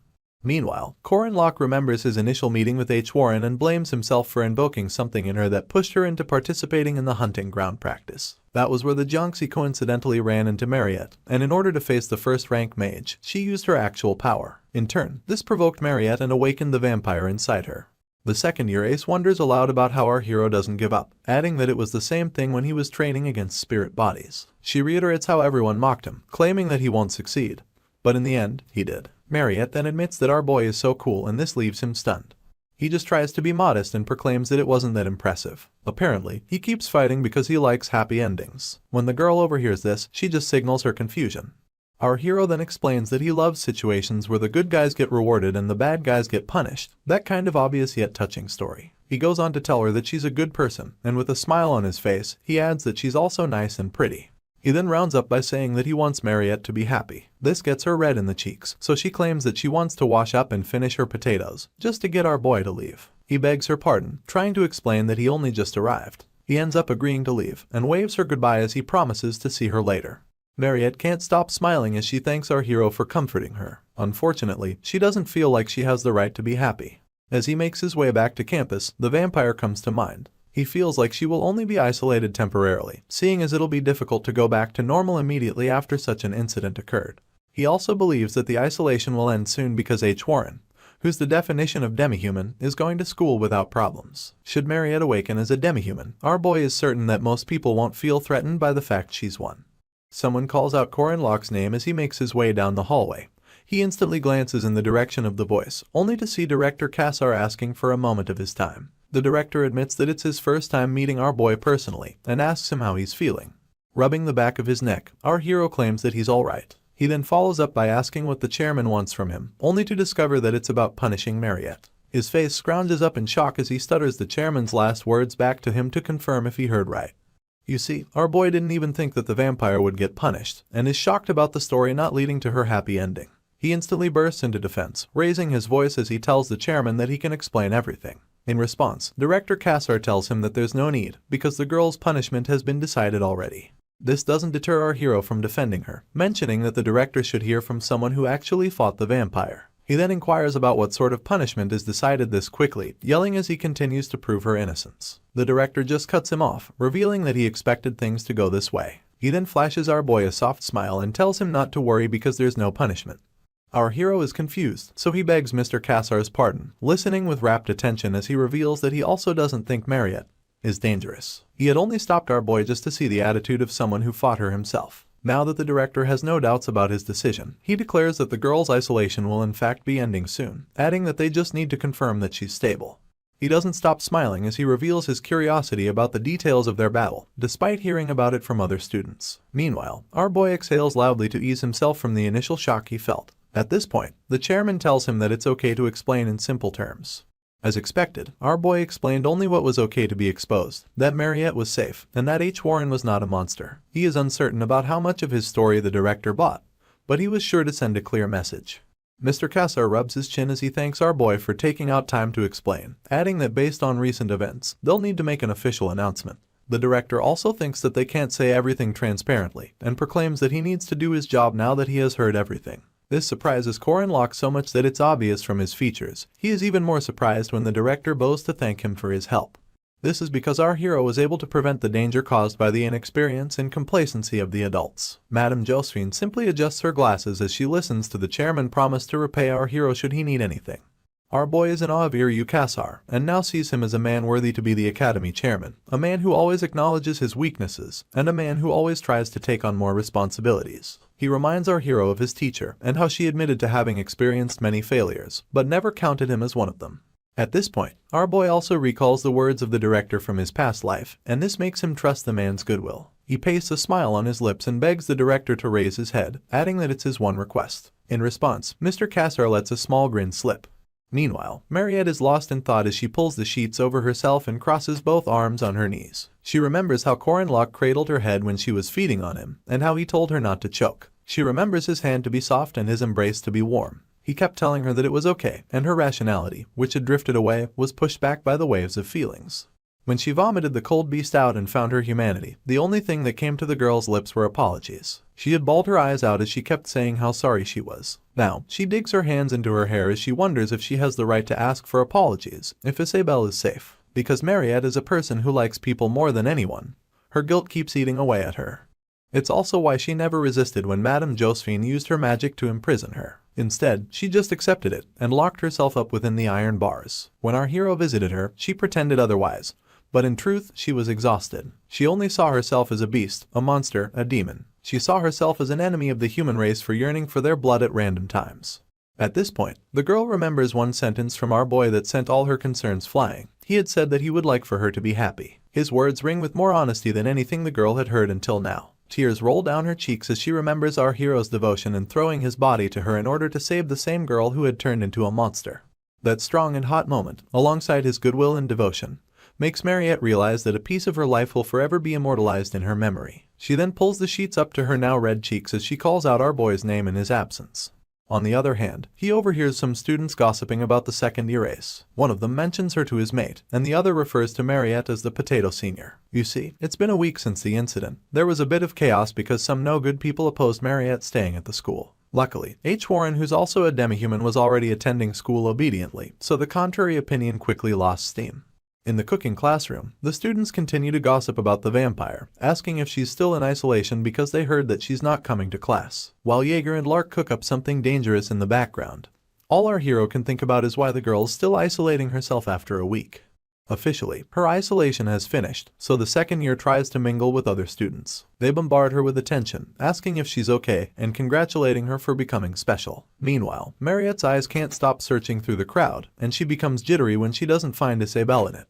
Meanwhile, Korin Locke remembers his initial meeting with H. Warren and blames himself for invoking something in her that pushed her into participating in the hunting ground practice. That was where the Jonxi coincidentally ran into Mariette, and in order to face the first-rank mage, she used her actual power. In turn, this provoked Mariette and awakened the vampire inside her. The second year, Ace wonders aloud about how our hero doesn't give up, adding that it was the same thing when he was training against spirit bodies. She reiterates how everyone mocked him, claiming that he won't succeed. But in the end, he did. Mariette then admits that our boy is so cool, and this leaves him stunned. He just tries to be modest and proclaims that it wasn't that impressive. Apparently, he keeps fighting because he likes happy endings. When the girl overhears this, she just signals her confusion. Our hero then explains that he loves situations where the good guys get rewarded and the bad guys get punished. That kind of obvious yet touching story. He goes on to tell her that she's a good person, and with a smile on his face, he adds that she's also nice and pretty. He then rounds up by saying that he wants Mariette to be happy. This gets her red in the cheeks, so she claims that she wants to wash up and finish her potatoes, just to get our boy to leave. He begs her pardon, trying to explain that he only just arrived. He ends up agreeing to leave, and waves her goodbye as he promises to see her later. Mariette can't stop smiling as she thanks our hero for comforting her. Unfortunately, she doesn't feel like she has the right to be happy. As he makes his way back to campus, the vampire comes to mind. He feels like she will only be isolated temporarily, seeing as it'll be difficult to go back to normal immediately after such an incident occurred. He also believes that the isolation will end soon because H. Warren, who's the definition of demi-human, is going to school without problems. Should Mariette awaken as a demi-human, our boy is certain that most people won't feel threatened by the fact she's one. Someone calls out Korin Locke's name as he makes his way down the hallway. He instantly glances in the direction of the voice, only to see Director Kassar asking for a moment of his time. The director admits that it's his first time meeting our boy personally, and asks him how he's feeling. Rubbing the back of his neck, our hero claims that he's alright. He then follows up by asking what the chairman wants from him, only to discover that it's about punishing Mariette. His face scrounges up in shock as he stutters the chairman's last words back to him to confirm if he heard right. You see, our boy didn't even think that the vampire would get punished, and is shocked about the story not leading to her happy ending. He instantly bursts into defense, raising his voice as he tells the chairman that he can explain everything. In response, Director Kassar tells him that there's no need, because the girl's punishment has been decided already. This doesn't deter our hero from defending her, mentioning that the director should hear from someone who actually fought the vampire. He then inquires about what sort of punishment is decided this quickly, yelling as he continues to prove her innocence. The director just cuts him off, revealing that he expected things to go this way. He then flashes our boy a soft smile and tells him not to worry because there's no punishment. Our hero is confused, so he begs Mr. Cassar's pardon, listening with rapt attention as he reveals that he also doesn't think Mariette is dangerous. He had only stopped our boy just to see the attitude of someone who fought her himself. Now that the director has no doubts about his decision, he declares that the girl's isolation will in fact be ending soon, adding that they just need to confirm that she's stable. He doesn't stop smiling as he reveals his curiosity about the details of their battle, despite hearing about it from other students. Meanwhile, our boy exhales loudly to ease himself from the initial shock he felt. At this point, the chairman tells him that it's okay to explain in simple terms. As expected, our boy explained only what was okay to be exposed, that Mariette was safe, and that H. Warren was not a monster. He is uncertain about how much of his story the director bought, but he was sure to send a clear message. Mr. Cassar rubs his chin as he thanks our boy for taking out time to explain, adding that based on recent events, they'll need to make an official announcement. The director also thinks that they can't say everything transparently, and proclaims that he needs to do his job now that he has heard everything. This surprises Corin Locke so much that it's obvious from his features. He is even more surprised when the director bows to thank him for his help. This is because our hero was able to prevent the danger caused by the inexperience and complacency of the adults. Madame Josephine simply adjusts her glasses as she listens to the chairman promise to repay our hero should he need anything. Our boy is in awe of Iryu Cassar, and now sees him as a man worthy to be the Academy chairman, a man who always acknowledges his weaknesses, and a man who always tries to take on more responsibilities. He reminds our hero of his teacher, and how she admitted to having experienced many failures, but never counted him as one of them. At this point, our boy also recalls the words of the director from his past life, and this makes him trust the man's goodwill. He pastes a smile on his lips and begs the director to raise his head, adding that it's his one request. In response, Mr. Cassar lets a small grin slip. Meanwhile, Mariette is lost in thought as she pulls the sheets over herself and crosses both arms on her knees. She remembers how Corin Locke cradled her head when she was feeding on him, and how he told her not to choke. She remembers his hand to be soft and his embrace to be warm. He kept telling her that it was okay, and her rationality, which had drifted away, was pushed back by the waves of feelings. When she vomited the cold beast out and found her humanity, the only thing that came to the girl's lips were apologies. She had bawled her eyes out as she kept saying how sorry she was. Now, she digs her hands into her hair as she wonders if she has the right to ask for apologies, if Isabelle is safe. Because Mariette is a person who likes people more than anyone, her guilt keeps eating away at her. It's also why she never resisted when Madame Josephine used her magic to imprison her. Instead, she just accepted it and locked herself up within the iron bars. When our hero visited her, she pretended otherwise, but in truth, she was exhausted. She only saw herself as a beast, a monster, a demon. She saw herself as an enemy of the human race for yearning for their blood at random times. At this point, the girl remembers one sentence from our boy that sent all her concerns flying. He had said that he would like for her to be happy. His words ring with more honesty than anything the girl had heard until now. Tears roll down her cheeks as she remembers our hero's devotion in throwing his body to her in order to save the same girl who had turned into a monster. That strong and hot moment, alongside his goodwill and devotion, makes Mariette realize that a piece of her life will forever be immortalized in her memory. She then pulls the sheets up to her now red cheeks as she calls out our boy's name in his absence. On the other hand, he overhears some students gossiping about the second-year ace. One of them mentions her to his mate, and the other refers to Mariette as the potato senior. You see, it's been a week since the incident. There was a bit of chaos because some no-good people opposed Mariette staying at the school. Luckily, H. Warren, who's also a demi-human, was already attending school obediently, so the contrary opinion quickly lost steam. In the cooking classroom, the students continue to gossip about the vampire, asking if she's still in isolation because they heard that she's not coming to class, while Jaeger and Lark cook up something dangerous in the background. All our hero can think about is why the girl's still isolating herself after a week. Officially, her isolation has finished, so the second year tries to mingle with other students. They bombard her with attention, asking if she's okay and congratulating her for becoming special. Meanwhile, Mariette's eyes can't stop searching through the crowd, and she becomes jittery when she doesn't find Isabelle in it.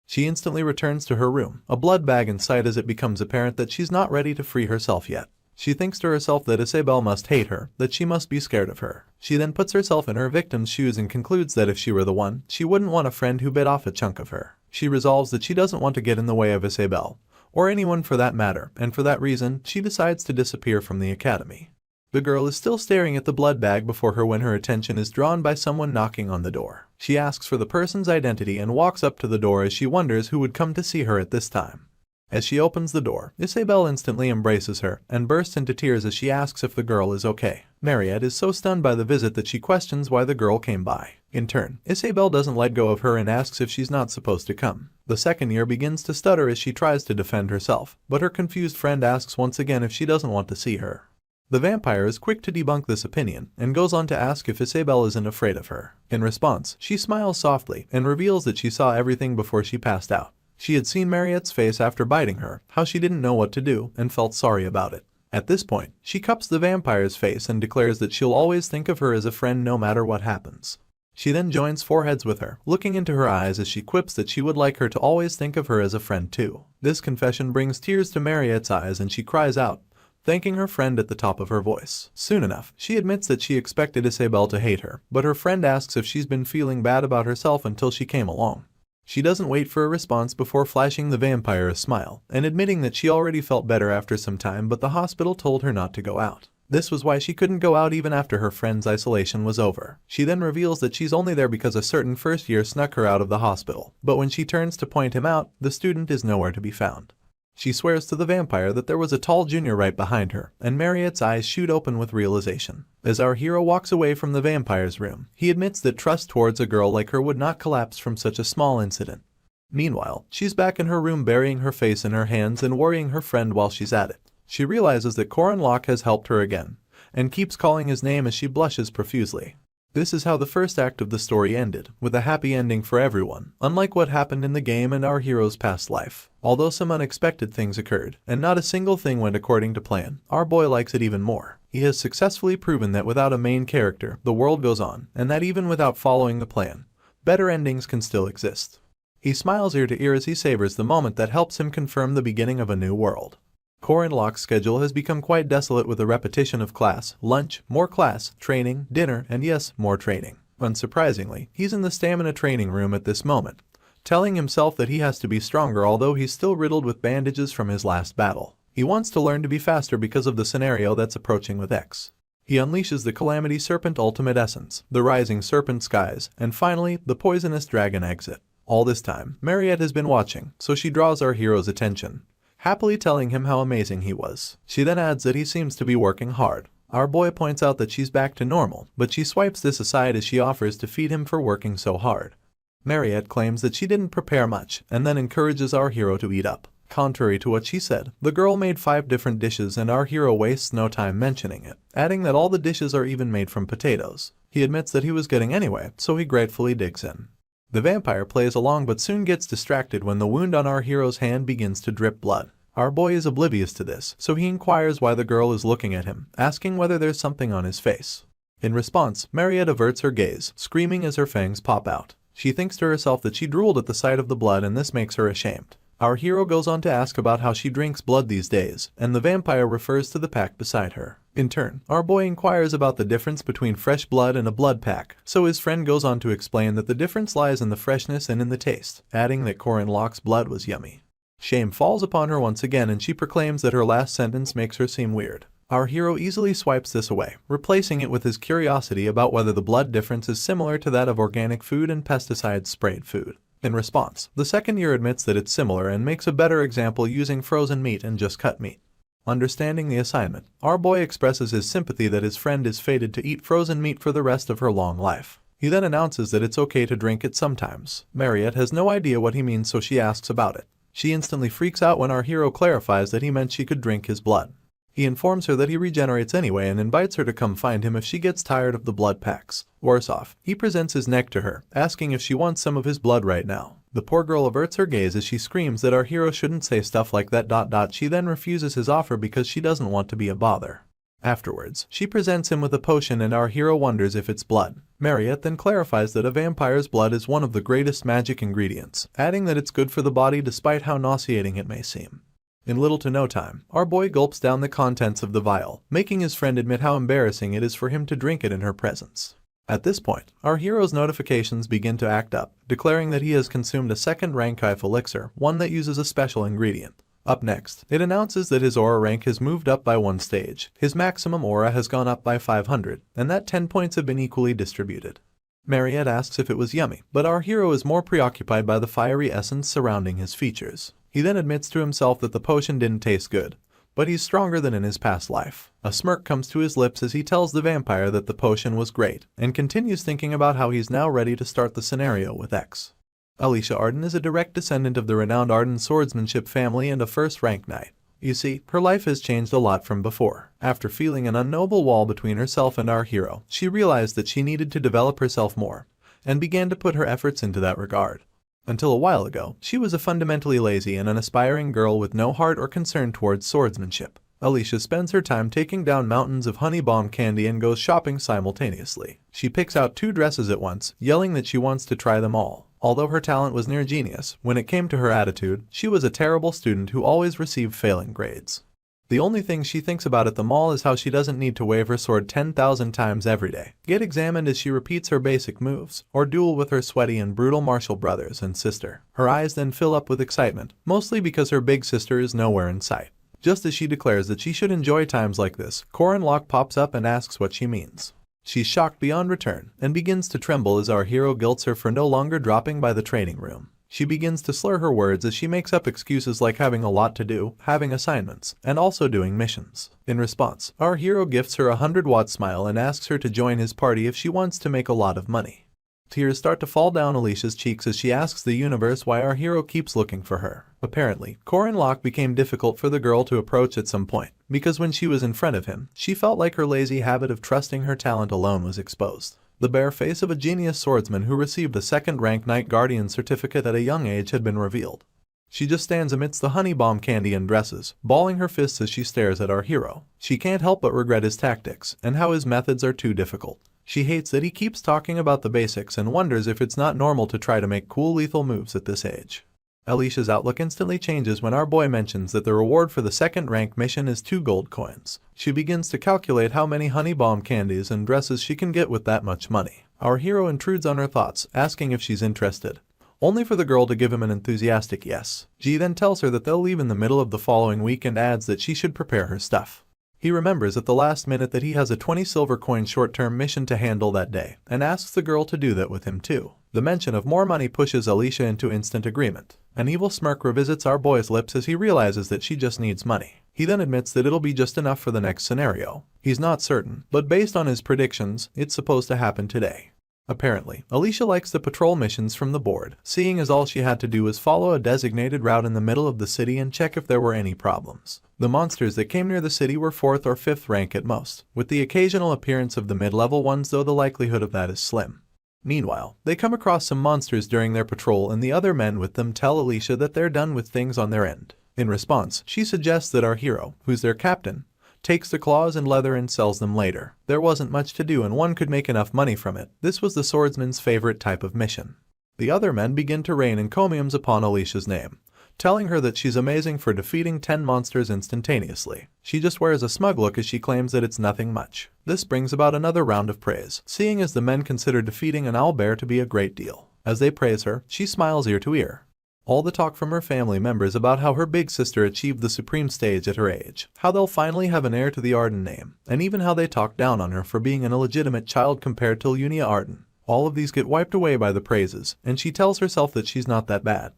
She instantly returns to her room, a blood bag in sight as it becomes apparent that she's not ready to free herself yet. She thinks to herself that Isabelle must hate her, that she must be scared of her. She then puts herself in her victim's shoes and concludes that if she were the one, she wouldn't want a friend who bit off a chunk of her. She resolves that she doesn't want to get in the way of Isabelle, or anyone for that matter, and for that reason, she decides to disappear from the academy. The girl is still staring at the blood bag before her when her attention is drawn by someone knocking on the door. She asks for the person's identity and walks up to the door as she wonders who would come to see her at this time. As she opens the door, Isabel instantly embraces her and bursts into tears as she asks if the girl is okay. Mariette is so stunned by the visit that she questions why the girl came by. In turn, Isabel doesn't let go of her and asks if she's not supposed to come. The second year begins to stutter as she tries to defend herself, but her confused friend asks once again if she doesn't want to see her. The vampire is quick to debunk this opinion and goes on to ask if Isabel isn't afraid of her. In response, she smiles softly and reveals that she saw everything before she passed out. She had seen Mariette's face after biting her, how she didn't know what to do, and felt sorry about it. At this point, she cups the vampire's face and declares that she'll always think of her as a friend no matter what happens. She then joins foreheads with her, looking into her eyes as she quips that she would like her to always think of her as a friend too. This confession brings tears to Mariette's eyes and she cries out, thanking her friend at the top of her voice. Soon enough, she admits that she expected Isabel to hate her, but her friend asks if she's been feeling bad about herself until she came along. She doesn't wait for a response before flashing the vampire a smile and admitting that she already felt better after some time, but the hospital told her not to go out. This was why she couldn't go out even after her friend's isolation was over. She then reveals that she's only there because a certain first year snuck her out of the hospital, but when she turns to point him out, the student is nowhere to be found. She swears to the vampire that there was a tall junior right behind her, and Mariette's eyes shoot open with realization. As our hero walks away from the vampire's room, he admits that trust towards a girl like her would not collapse from such a small incident. Meanwhile, she's back in her room burying her face in her hands and worrying her friend while she's at it. She realizes that Corin Locke has helped her again, and keeps calling his name as she blushes profusely. This is how the first act of the story ended, with a happy ending for everyone, unlike what happened in the game and our hero's past life. Although some unexpected things occurred, and not a single thing went according to plan, our boy likes it even more. He has successfully proven that without a main character, the world goes on, and that even without following the plan, better endings can still exist. He smiles ear to ear as he savors the moment that helps him confirm the beginning of a new world. Corin Locke's schedule has become quite desolate with a repetition of class, lunch, more class, training, dinner, and yes, more training. Unsurprisingly, he's in the stamina training room at this moment, telling himself that he has to be stronger although he's still riddled with bandages from his last battle. He wants to learn to be faster because of the scenario that's approaching with X. He unleashes the Calamity Serpent Ultimate Essence, the Rising Serpent Skies, and finally, the Poisonous Dragon Exit. All this time, Mariette has been watching, so she draws our hero's attention, happily telling him how amazing he was. She then adds that he seems to be working hard. Our boy points out that she's back to normal, but she swipes this aside as she offers to feed him for working so hard. Mariette claims that she didn't prepare much, and then encourages our hero to eat up. Contrary to what she said, the girl made 5 different dishes and our hero wastes no time mentioning it, adding that all the dishes are even made from potatoes. He admits that he was getting anyway, so he gratefully digs in. The vampire plays along but soon gets distracted when the wound on our hero's hand begins to drip blood. Our boy is oblivious to this, so he inquires why the girl is looking at him, asking whether there's something on his face. In response, Mariette averts her gaze, screaming as her fangs pop out. She thinks to herself that she drooled at the sight of the blood and this makes her ashamed. Our hero goes on to ask about how she drinks blood these days, and the vampire refers to the pack beside her. In turn, our boy inquires about the difference between fresh blood and a blood pack, so his friend goes on to explain that the difference lies in the freshness and in the taste, adding that Corin Locke's blood was yummy. Shame falls upon her once again and she proclaims that her last sentence makes her seem weird. Our hero easily swipes this away, replacing it with his curiosity about whether the blood difference is similar to that of organic food and pesticide-sprayed food. In response, the second year admits that it's similar and makes a better example using frozen meat and just cut meat. Understanding the assignment, our boy expresses his sympathy that his friend is fated to eat frozen meat for the rest of her long life. He then announces that it's okay to drink it sometimes. Mariette has no idea what he means, so she asks about it. She instantly freaks out when our hero clarifies that he meant she could drink his blood. He informs her that he regenerates anyway and invites her to come find him if she gets tired of the blood packs. Worse off, he presents his neck to her, asking if she wants some of his blood right now. The poor girl averts her gaze as she screams that our hero shouldn't say stuff like that. She then refuses his offer because she doesn't want to be a bother. Afterwards, she presents him with a potion and our hero wonders if it's blood. Mariette then clarifies that a vampire's blood is one of the greatest magic ingredients, adding that it's good for the body despite how nauseating it may seem. In little to no time, our boy gulps down the contents of the vial, making his friend admit how embarrassing it is for him to drink it in her presence. At this point, our hero's notifications begin to act up, declaring that he has consumed a second rank elixir, one that uses a special ingredient. Up next, it announces that his aura rank has moved up by 1 stage, his maximum aura has gone up by 500, and that 10 points have been equally distributed. Mariette asks if it was yummy, but our hero is more preoccupied by the fiery essence surrounding his features. He then admits to himself that the potion didn't taste good, but he's stronger than in his past life. A smirk comes to his lips as he tells the vampire that the potion was great, and continues thinking about how he's now ready to start the scenario with X. Alicia Arden is a direct descendant of the renowned Arden swordsmanship family and a first-rank knight. You see, her life has changed a lot from before. After feeling an unknowable wall between herself and our hero, she realized that she needed to develop herself more, and began to put her efforts into that regard. Until a while ago, she was a fundamentally lazy and unaspiring girl with no heart or concern towards swordsmanship. Alicia spends her time taking down mountains of honey bomb candy and goes shopping simultaneously. She picks out 2 dresses at once, yelling that she wants to try them all. Although her talent was near genius, when it came to her attitude, she was a terrible student who always received failing grades. The only thing she thinks about at the mall is how she doesn't need to wave her sword 10,000 times every day, get examined as she repeats her basic moves, or duel with her sweaty and brutal martial brothers and sister. Her eyes then fill up with excitement, mostly because her big sister is nowhere in sight. Just as she declares that she should enjoy times like this, Corin Locke pops up and asks what she means. She's shocked beyond return, and begins to tremble as our hero guilts her for no longer dropping by the training room. She begins to slur her words as she makes up excuses like having a lot to do, having assignments, and also doing missions. In response, our hero gifts her a 100-watt smile and asks her to join his party if she wants to make a lot of money. Tears start to fall down Alicia's cheeks as she asks the universe why our hero keeps looking for her. Apparently, Corin Locke became difficult for the girl to approach at some point, because when she was in front of him, she felt like her lazy habit of trusting her talent alone was exposed. The bare face of a genius swordsman who received a 2nd-rank Knight Guardian certificate at a young age had been revealed. She just stands amidst the honey bomb candy and dresses, balling her fists as she stares at our hero. She can't help but regret his tactics, and how his methods are too difficult. She hates that he keeps talking about the basics and wonders if it's not normal to try to make cool lethal moves at this age. Alicia's outlook instantly changes when our boy mentions that the reward for the 2nd-rank mission is 2 gold coins. She begins to calculate how many honey bomb candies and dresses she can get with that much money. Our hero intrudes on her thoughts, asking if she's interested, only for the girl to give him an enthusiastic yes. G then tells her that they'll leave in the middle of the following week and adds that she should prepare her stuff. He remembers at the last minute that he has a 20 silver coin short-term mission to handle that day, and asks the girl to do that with him too. The mention of more money pushes Alicia into instant agreement. An evil smirk revisits our boy's lips as he realizes that she just needs money. He then admits that it'll be just enough for the next scenario. He's not certain, but based on his predictions, it's supposed to happen today. Apparently, Alicia likes the patrol missions from the board, seeing as all she had to do was follow a designated route in the middle of the city and check if there were any problems. The monsters that came near the city were 4th or 5th rank at most, with the occasional appearance of the mid-level ones, though the likelihood of that is slim. Meanwhile, they come across some monsters during their patrol and the other men with them tell Alicia that they're done with things on their end. In response, she suggests that our hero, who's their captain, takes the claws and leather and sells them later. There wasn't much to do and one could make enough money from it. This was the swordsman's favorite type of mission. The other men begin to rain encomiums upon Alicia's name, telling her that she's amazing for defeating 10 monsters instantaneously. She just wears a smug look as she claims that it's nothing much. This brings about another round of praise, seeing as the men consider defeating an owlbear to be a great deal. As they praise her, she smiles ear to ear. All the talk from her family members about how her big sister achieved the supreme stage at her age, how they'll finally have an heir to the Arden name, and even how they talk down on her for being an illegitimate child compared to Lunia Arden. All of these get wiped away by the praises, and she tells herself that she's not that bad.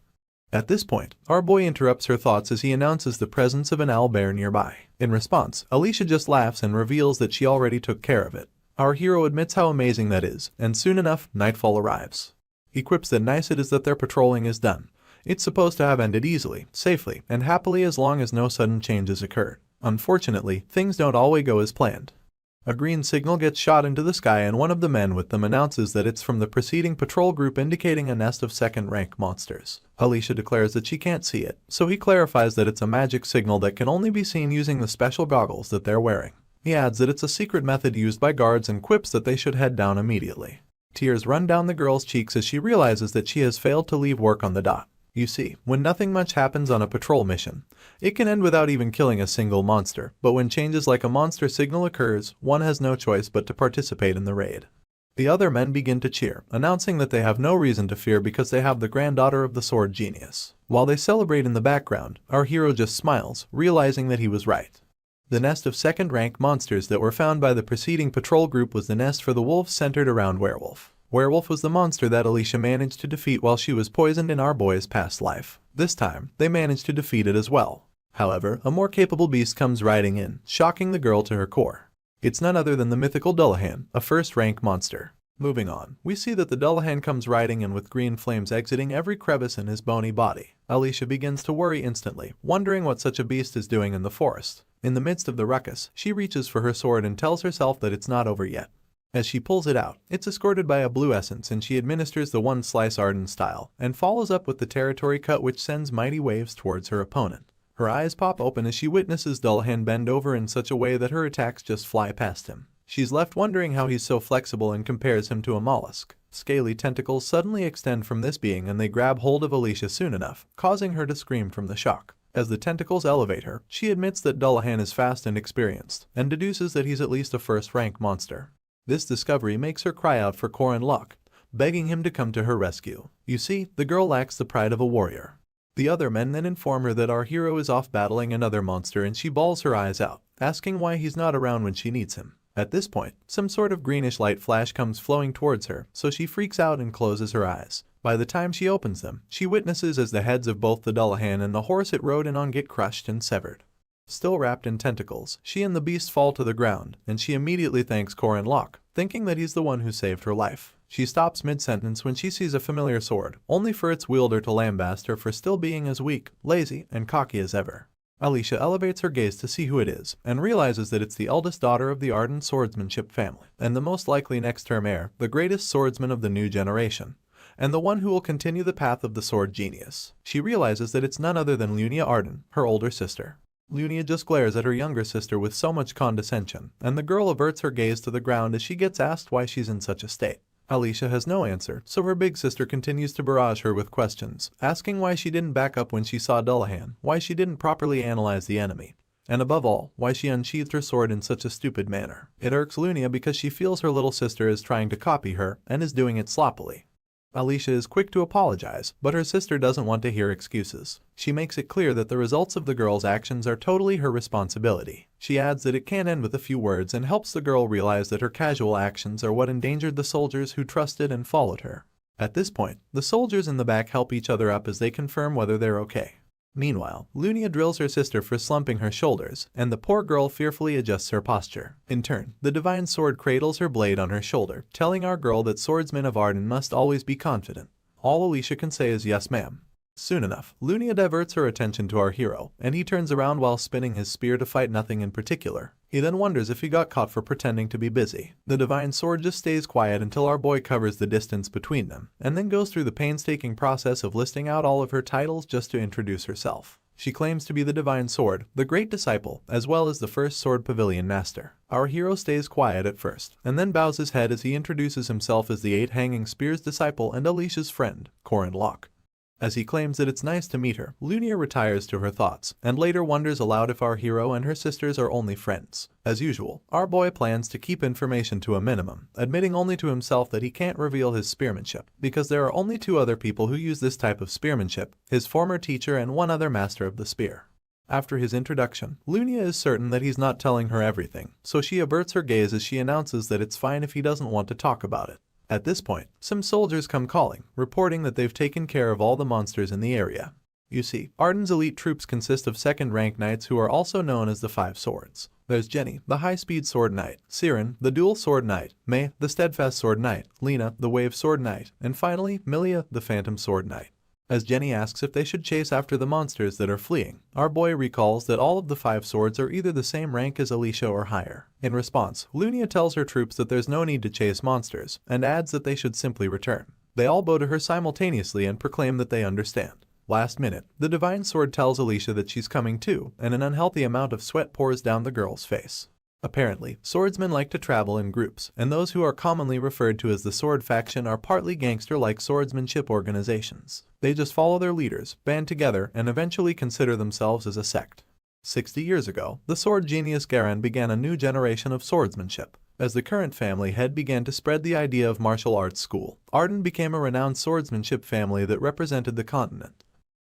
At this point, our boy interrupts her thoughts as he announces the presence of an owlbear nearby. In response, Alicia just laughs and reveals that she already took care of it. Our hero admits how amazing that is, and soon enough, nightfall arrives. He quips that nice it is that their patrolling is done. It's supposed to have ended easily, safely, and happily as long as no sudden changes occurred. Unfortunately, things don't always go as planned. A green signal gets shot into the sky and one of the men with them announces that it's from the preceding patrol group indicating a nest of 2nd-rank monsters. Alicia declares that she can't see it, so he clarifies that it's a magic signal that can only be seen using the special goggles that they're wearing. He adds that it's a secret method used by guards and quips that they should head down immediately. Tears run down the girl's cheeks as she realizes that she has failed to leave work on the dot. You see, when nothing much happens on a patrol mission, it can end without even killing a single monster, but when changes like a monster signal occurs, one has no choice but to participate in the raid. The other men begin to cheer, announcing that they have no reason to fear because they have the granddaughter of the sword genius. While they celebrate in the background, our hero just smiles, realizing that he was right. The nest of 2nd-rank monsters that were found by the preceding patrol group was the nest for the wolf centered around werewolf. Werewolf was the monster that Alicia managed to defeat while she was poisoned in our boy's past life. This time, they managed to defeat it as well. However, a more capable beast comes riding in, shocking the girl to her core. It's none other than the mythical Dullahan, a first-rank monster. Moving on, we see that the Dullahan comes riding in with green flames exiting every crevice in his bony body. Alicia begins to worry instantly, wondering what such a beast is doing in the forest. In the midst of the ruckus, she reaches for her sword and tells herself that it's not over yet. As she pulls it out, it's escorted by a blue essence and she administers the one slice Arden style, and follows up with the territory cut which sends mighty waves towards her opponent. Her eyes pop open as she witnesses Dullahan bend over in such a way that her attacks just fly past him. She's left wondering how he's so flexible and compares him to a mollusk. Scaly tentacles suddenly extend from this being and they grab hold of Alicia soon enough, causing her to scream from the shock. As the tentacles elevate her, she admits that Dullahan is fast and experienced, and deduces that he's at least a first-rank monster. This discovery makes her cry out for Corin Locke, begging him to come to her rescue. You see, the girl lacks the pride of a warrior. The other men then inform her that our hero is off battling another monster and she bawls her eyes out, asking why he's not around when she needs him. At this point, some sort of greenish light flash comes flowing towards her, so she freaks out and closes her eyes. By the time she opens them, she witnesses as the heads of both the Dullahan and the horse it rode in on get crushed and severed. Still wrapped in tentacles, she and the beast fall to the ground, and she immediately thanks Corin Locke, thinking that he's the one who saved her life. She stops mid-sentence when she sees a familiar sword, only for its wielder to lambaste her for still being as weak, lazy, and cocky as ever. Alicia elevates her gaze to see who it is, and realizes that it's the eldest daughter of the Arden swordsmanship family, and the most likely next-term heir, the greatest swordsman of the new generation, and the one who will continue the path of the sword genius. She realizes that it's none other than Lunia Arden, her older sister. Lunia just glares at her younger sister with so much condescension, and the girl averts her gaze to the ground as she gets asked why she's in such a state. Alicia has no answer, so her big sister continues to barrage her with questions, asking why she didn't back up when she saw Dullahan, why she didn't properly analyze the enemy, and above all, why she unsheathed her sword in such a stupid manner. It irks Lunia because she feels her little sister is trying to copy her, and is doing it sloppily. Alicia is quick to apologize, but her sister doesn't want to hear excuses. She makes it clear that the results of the girl's actions are totally her responsibility. She adds that it can't end with a few words and helps the girl realize that her casual actions are what endangered the soldiers who trusted and followed her. At this point, the soldiers in the back help each other up as they confirm whether they're okay. Meanwhile, Lunia drills her sister for slumping her shoulders, and the poor girl fearfully adjusts her posture. In turn, the divine sword cradles her blade on her shoulder, telling our girl that swordsmen of Arden must always be confident. All Alicia can say is yes ma'am. Soon enough, Lunia diverts her attention to our hero, and he turns around while spinning his spear to fight nothing in particular. He then wonders if he got caught for pretending to be busy. The divine sword just stays quiet until our boy covers the distance between them, and then goes through the painstaking process of listing out all of her titles just to introduce herself. She claims to be the divine sword, the great disciple, as well as the first sword pavilion master. Our hero stays quiet at first, and then bows his head as he introduces himself as the 8 hanging spears disciple and Alicia's friend, Corin Locke. As he claims that it's nice to meet her, Lunia retires to her thoughts, and later wonders aloud if our hero and her sisters are only friends. As usual, our boy plans to keep information to a minimum, admitting only to himself that he can't reveal his spearmanship, because there are only 2 other people who use this type of spearmanship, his former teacher and one other master of the spear. After his introduction, Lunia is certain that he's not telling her everything, so she averts her gaze as she announces that it's fine if he doesn't want to talk about it. At this point, some soldiers come calling, reporting that they've taken care of all the monsters in the area. You see, Arden's elite troops consist of second-rank knights who are also known as the 5 Swords. There's Jenny, the high-speed sword knight, Siren, the dual sword knight, May, the steadfast sword knight, Lena, the wave sword knight, and finally, Milia, the phantom sword knight. As Jenny asks if they should chase after the monsters that are fleeing, our boy recalls that all of the 5 swords are either the same rank as Alicia or higher. In response, Lunia tells her troops that there's no need to chase monsters, and adds that they should simply return. They all bow to her simultaneously and proclaim that they understand. Last minute, the divine sword tells Alicia that she's coming too, and an unhealthy amount of sweat pours down the girl's face. Apparently, swordsmen like to travel in groups, and those who are commonly referred to as the sword faction are partly gangster-like swordsmanship organizations. They just follow their leaders, band together, and eventually consider themselves as a sect. 60 years ago, the sword genius Garan began a new generation of swordsmanship. As the current family head began to spread the idea of martial arts school, Arden became a renowned swordsmanship family that represented the continent.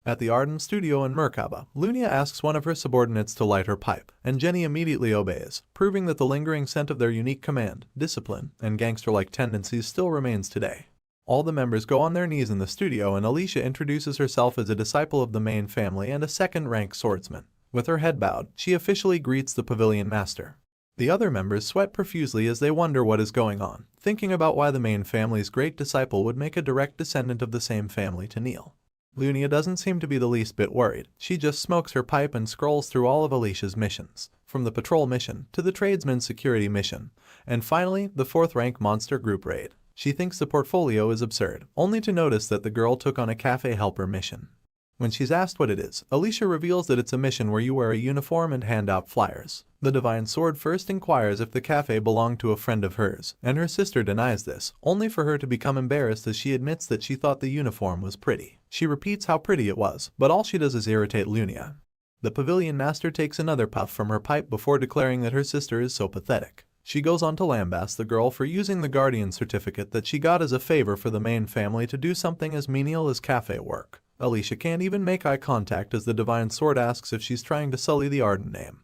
At the Arden studio in Merkaba, Lunia asks one of her subordinates to light her pipe, and Jenny immediately obeys, proving that the lingering scent of their unique command, discipline, and gangster-like tendencies still remains today. All the members go on their knees in the studio, and Alicia introduces herself as a disciple of the main family and a second-rank swordsman. With her head bowed, she officially greets the pavilion master. The other members sweat profusely as they wonder what is going on, thinking about why the main family's great disciple would make a direct descendant of the same family to kneel. Lunia doesn't seem to be the least bit worried. She just smokes her pipe and scrolls through all of Alicia's missions, from the patrol mission to the tradesman's security mission, and finally the 4th-rank monster group raid. She thinks the portfolio is absurd, only to notice that the girl took on a cafe helper mission. When she's asked what it is, Alicia reveals that it's a mission where you wear a uniform and hand out flyers. The Divine Sword first inquires if the cafe belonged to a friend of hers, and her sister denies this, only for her to become embarrassed as she admits that she thought the uniform was pretty. She repeats how pretty it was, but all she does is irritate Lunia. The pavilion master takes another puff from her pipe before declaring that her sister is so pathetic. She goes on to lambaste the girl for using the guardian certificate that she got as a favor for the main family to do something as menial as cafe work. Alicia can't even make eye contact as the Divine Sword asks if she's trying to sully the Arden name.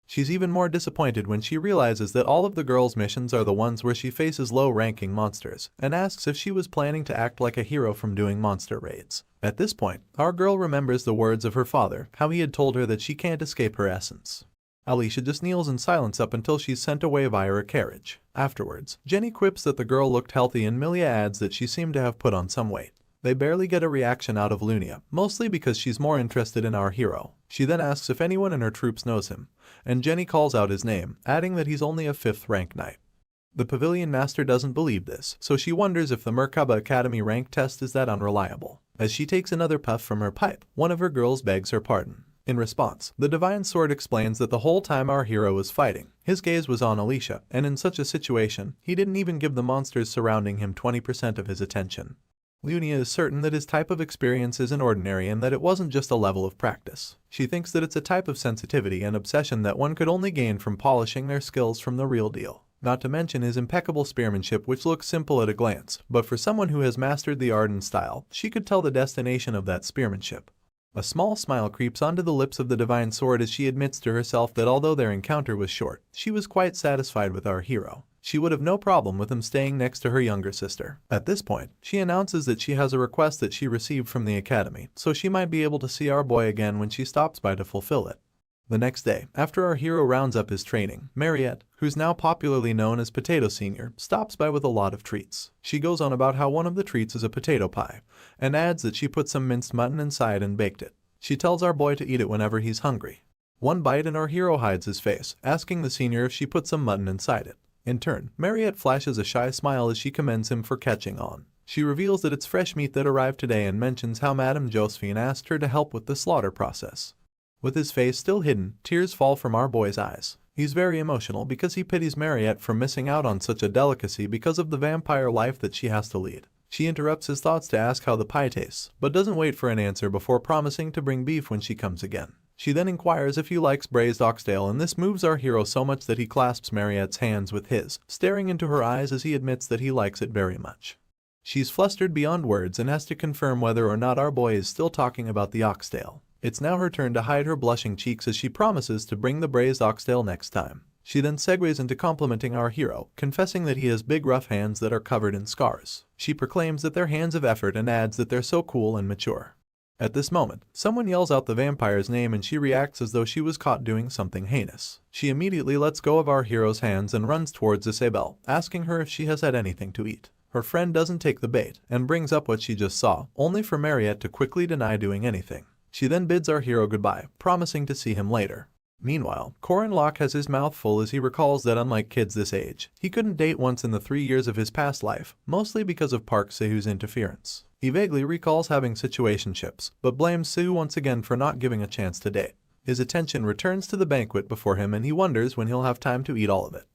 She's even more disappointed when she realizes that all of the girl's missions are the ones where she faces low-ranking monsters, and asks if she was planning to act like a hero from doing monster raids. At this point, our girl remembers the words of her father, how he had told her that she can't escape her essence. Alicia just kneels in silence up until she's sent away via a carriage. Afterwards, Jenny quips that the girl looked healthy and Milia adds that she seemed to have put on some weight. They barely get a reaction out of Lunia, mostly because she's more interested in our hero. She then asks if anyone in her troops knows him, and Jenny calls out his name, adding that he's only a 5th-rank knight. The pavilion master doesn't believe this, so she wonders if the Merkaba Academy rank test is that unreliable. As she takes another puff from her pipe, one of her girls begs her pardon. In response, the Divine Sword explains that the whole time our hero was fighting, his gaze was on Alicia, and in such a situation, he didn't even give the monsters surrounding him 20% of his attention. Lunia is certain that his type of experience isn't ordinary and that it wasn't just a level of practice. She thinks that it's a type of sensitivity and obsession that one could only gain from polishing their skills from the real deal. Not to mention his impeccable spearmanship, which looks simple at a glance, but for someone who has mastered the Arden style, she could tell the destination of that spearmanship. A small smile creeps onto the lips of the Divine Sword as she admits to herself that although their encounter was short, she was quite satisfied with our hero. She would have no problem with him staying next to her younger sister. At this point, she announces that she has a request that she received from the academy, so she might be able to see our boy again when she stops by to fulfill it. The next day, after our hero rounds up his training, Mariette, who's now popularly known as Potato Senior, stops by with a lot of treats. She goes on about how one of the treats is a potato pie, and adds that she put some minced mutton inside and baked it. She tells our boy to eat it whenever he's hungry. One bite and our hero hides his face, asking the senior if she put some mutton inside it. In turn, Mariette flashes a shy smile as she commends him for catching on. She reveals that it's fresh meat that arrived today and mentions how Madame Josephine asked her to help with the slaughter process. With his face still hidden, tears fall from our boy's eyes. He's very emotional because he pities Mariette for missing out on such a delicacy because of the vampire life that she has to lead. She interrupts his thoughts to ask how the pie tastes, but doesn't wait for an answer before promising to bring beef when she comes again. She then inquires if he likes braised oxtail, and this moves our hero so much that he clasps Mariette's hands with his, staring into her eyes as he admits that he likes it very much. She's flustered beyond words and has to confirm whether or not our boy is still talking about the oxtail. It's now her turn to hide her blushing cheeks as she promises to bring the braised oxtail next time. She then segues into complimenting our hero, confessing that he has big rough hands that are covered in scars. She proclaims that they're hands of effort and adds that they're so cool and mature. At this moment, someone yells out the vampire's name and she reacts as though she was caught doing something heinous. She immediately lets go of our hero's hands and runs towards Isabelle, asking her if she has had anything to eat. Her friend doesn't take the bait and brings up what she just saw, only for Mariette to quickly deny doing anything. She then bids our hero goodbye, promising to see him later. Meanwhile, Corin Locke has his mouth full as he recalls that unlike kids this age, he couldn't date once in the 3 years of his past life, mostly because of Park Sahu's interference. He vaguely recalls having situationships, but blames Sahu once again for not giving a chance to date. His attention returns to the banquet before him and he wonders when he'll have time to eat all of it.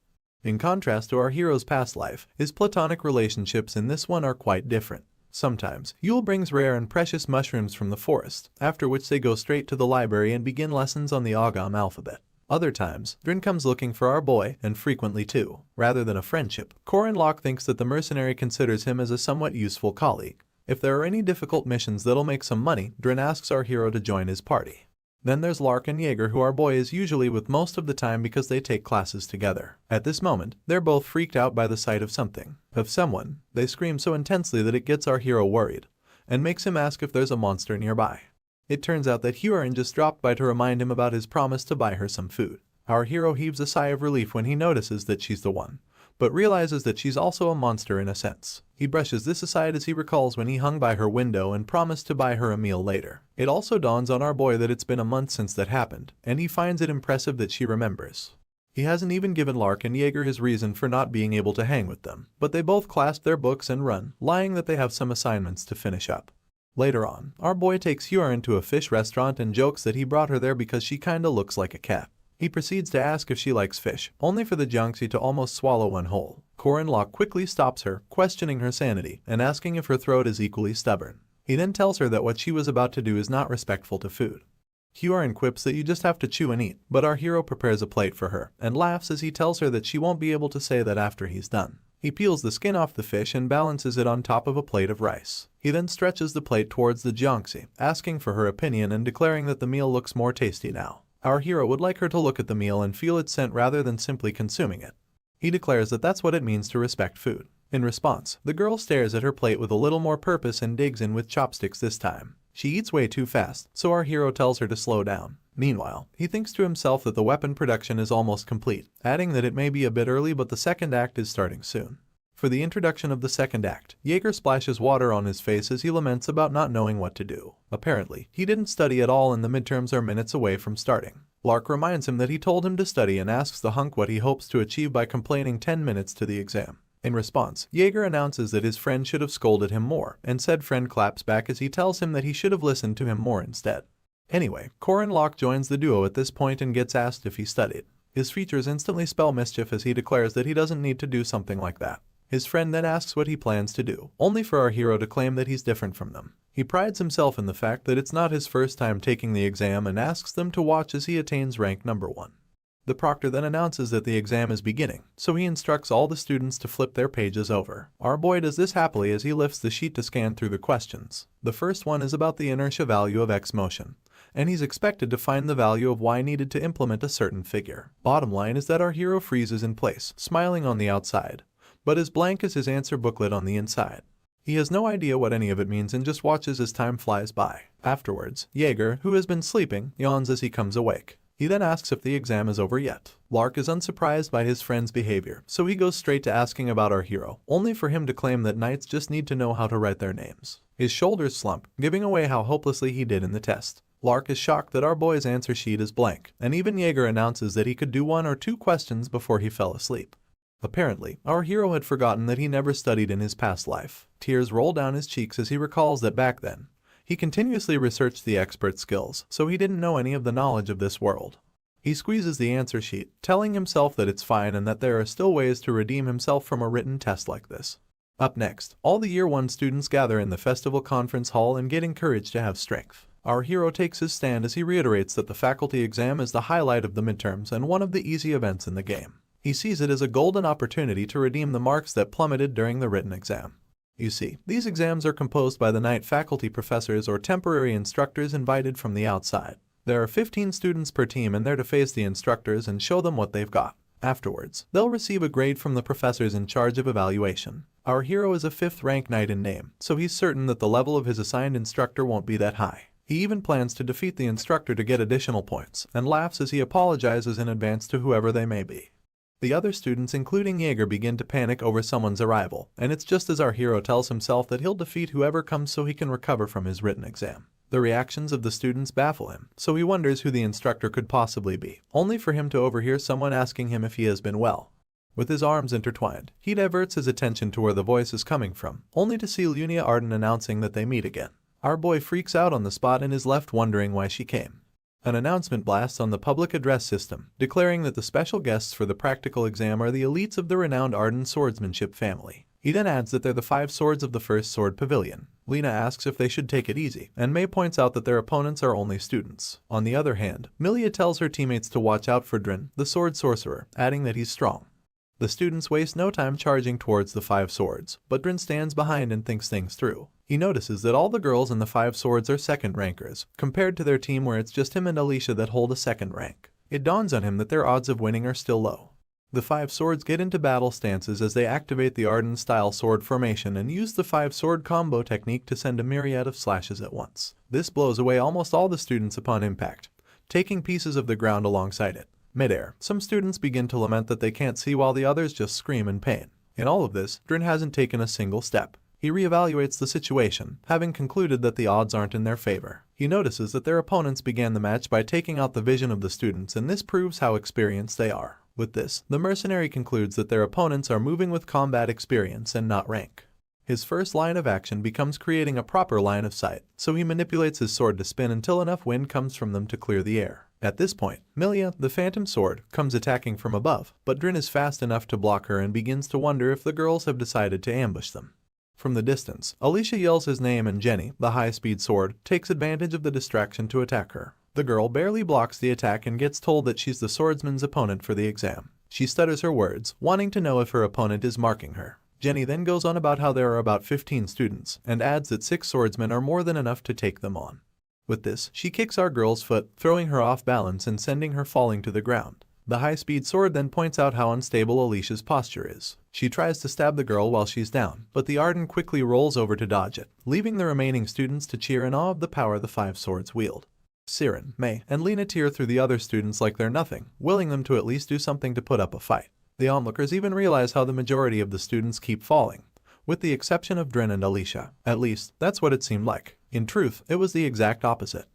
In contrast to our hero's past life, his platonic relationships in this one are quite different. Sometimes, Yule brings rare and precious mushrooms from the forest, after which they go straight to the library and begin lessons on the Agam alphabet. Other times, Vryn comes looking for our boy, and frequently too. Rather than a friendship, Corin Locke thinks that the mercenary considers him as a somewhat useful colleague. If there are any difficult missions that'll make some money, Drin asks our hero to join his party. Then there's Lark and Jaeger, who our boy is usually with most of the time because they take classes together. At this moment, they're both freaked out by the sight of someone. They scream so intensely that it gets our hero worried, and makes him ask if there's a monster nearby. It turns out that Hyorin just dropped by to remind him about his promise to buy her some food. Our hero heaves a sigh of relief when he notices that she's the one, but realizes that she's also a monster in a sense. He brushes this aside as he recalls when he hung by her window and promised to buy her a meal later. It also dawns on our boy that it's been a month since that happened, and he finds it impressive that she remembers. He hasn't even given Lark and Jaeger his reason for not being able to hang with them, but they both clasp their books and run, lying that they have some assignments to finish up. Later on, our boy takes Hyorin to a fish restaurant and jokes that he brought her there because she kinda looks like a cat. He proceeds to ask if she likes fish, only for the Jiangxi to almost swallow one whole. Corin Locke quickly stops her, questioning her sanity and asking if her throat is equally stubborn. He then tells her that what she was about to do is not respectful to food. Hyorin quips that you just have to chew and eat, but our hero prepares a plate for her and laughs as he tells her that she won't be able to say that after he's done. He peels the skin off the fish and balances it on top of a plate of rice. He then stretches the plate towards the Jiangxi, asking for her opinion and declaring that the meal looks more tasty now. Our hero would like her to look at the meal and feel its scent rather than simply consuming it. He declares that that's what it means to respect food. In response, the girl stares at her plate with a little more purpose and digs in with chopsticks this time. She eats way too fast, so our hero tells her to slow down. Meanwhile, he thinks to himself that the weapon production is almost complete, adding that it may be a bit early but the second act is starting soon. For the introduction of the second act, Jaeger splashes water on his face as he laments about not knowing what to do. Apparently, he didn't study at all and the midterms are minutes away from starting. Lark reminds him that he told him to study and asks the hunk what he hopes to achieve by complaining 10 minutes to the exam. In response, Jaeger announces that his friend should have scolded him more, and said friend claps back as he tells him that he should have listened to him more instead. Anyway, Corin Locke joins the duo at this point and gets asked if he studied. His features instantly spell mischief as he declares that he doesn't need to do something like that. His friend then asks what he plans to do, only for our hero to claim that he's different from them. He prides himself in the fact that it's not his first time taking the exam and asks them to watch as he attains rank number 1. The proctor then announces that the exam is beginning, so he instructs all the students to flip their pages over. Our boy does this happily as he lifts the sheet to scan through the questions. The first one is about the inertia value of X motion, and he's expected to find the value of Y needed to implement a certain figure. Bottom line is that our hero freezes in place, smiling on the outside, but as blank as his answer booklet on the inside. He has no idea what any of it means and just watches as time flies by. Afterwards, Jaeger, who has been sleeping, yawns as he comes awake. He then asks if the exam is over yet. Lark is unsurprised by his friend's behavior, so he goes straight to asking about our hero, only for him to claim that knights just need to know how to write their names. His shoulders slump, giving away how hopelessly he did in the test. Lark is shocked that our boy's answer sheet is blank, and even Jaeger announces that he could do 1 or 2 questions before he fell asleep. Apparently, our hero had forgotten that he never studied in his past life. Tears roll down his cheeks as he recalls that back then, he continuously researched the expert skills, so he didn't know any of the knowledge of this world. He squeezes the answer sheet, telling himself that it's fine and that there are still ways to redeem himself from a written test like this. Up next, all the Year 1 students gather in the festival conference hall and get encouraged to have strength. Our hero takes his stand as he reiterates that the faculty exam is the highlight of the midterms and one of the easy events in the game. He sees it as a golden opportunity to redeem the marks that plummeted during the written exam. You see, these exams are composed by the night faculty professors or temporary instructors invited from the outside. There are 15 students per team and they're to face the instructors and show them what they've got. Afterwards, they'll receive a grade from the professors in charge of evaluation. Our hero is a 5th rank knight in name, so he's certain that the level of his assigned instructor won't be that high. He even plans to defeat the instructor to get additional points, and laughs as he apologizes in advance to whoever they may be. The other students, including Jaeger, begin to panic over someone's arrival, and it's just as our hero tells himself that he'll defeat whoever comes so he can recover from his written exam. The reactions of the students baffle him, so he wonders who the instructor could possibly be, only for him to overhear someone asking him if he has been well. With his arms intertwined, he diverts his attention to where the voice is coming from, only to see Lunia Arden announcing that they meet again. Our boy freaks out on the spot and is left wondering why she came. An announcement blasts on the public address system, declaring that the special guests for the practical exam are the elites of the renowned Arden swordsmanship family. He then adds that they're the 5 swords of the First Sword Pavilion. Lena asks if they should take it easy, and May points out that their opponents are only students. On the other hand, Milia tells her teammates to watch out for Drin, the sword sorcerer, adding that he's strong. The students waste no time charging towards the 5 swords, but Drin stands behind and thinks things through. He notices that all the girls in the 5 swords are second rankers, compared to their team where it's just him and Alicia that hold a second rank. It dawns on him that their odds of winning are still low. The 5 swords get into battle stances as they activate the Arden-style sword formation and use the 5-sword combo technique to send a myriad of slashes at once. This blows away almost all the students upon impact, taking pieces of the ground alongside it. Mid-air, some students begin to lament that they can't see while the others just scream in pain. In all of this, Drin hasn't taken a single step. He reevaluates the situation, having concluded that the odds aren't in their favor. He notices that their opponents began the match by taking out the vision of the students, and this proves how experienced they are. With this, the mercenary concludes that their opponents are moving with combat experience and not rank. His first line of action becomes creating a proper line of sight, so he manipulates his sword to spin until enough wind comes from them to clear the air. At this point, Milia, the phantom sword, comes attacking from above, but Drin is fast enough to block her and begins to wonder if the girls have decided to ambush them. From the distance, Alicia yells his name and Jenny, the high-speed sword, takes advantage of the distraction to attack her. The girl barely blocks the attack and gets told that she's the swordsman's opponent for the exam. She stutters her words, wanting to know if her opponent is marking her. Jenny then goes on about how there are about 15 students, and adds that 6 swordsmen are more than enough to take them on. With this, she kicks our girl's foot, throwing her off balance and sending her falling to the ground. The high-speed sword then points out how unstable Alicia's posture is. She tries to stab the girl while she's down, but the Arden quickly rolls over to dodge it, leaving the remaining students to cheer in awe of the power the 5 swords wield. Siren, May, and Lena tear through the other students like they're nothing, willing them to at least do something to put up a fight. The onlookers even realize how the majority of the students keep falling, with the exception of Drin and Alicia. At least, that's what it seemed like. In truth, it was the exact opposite.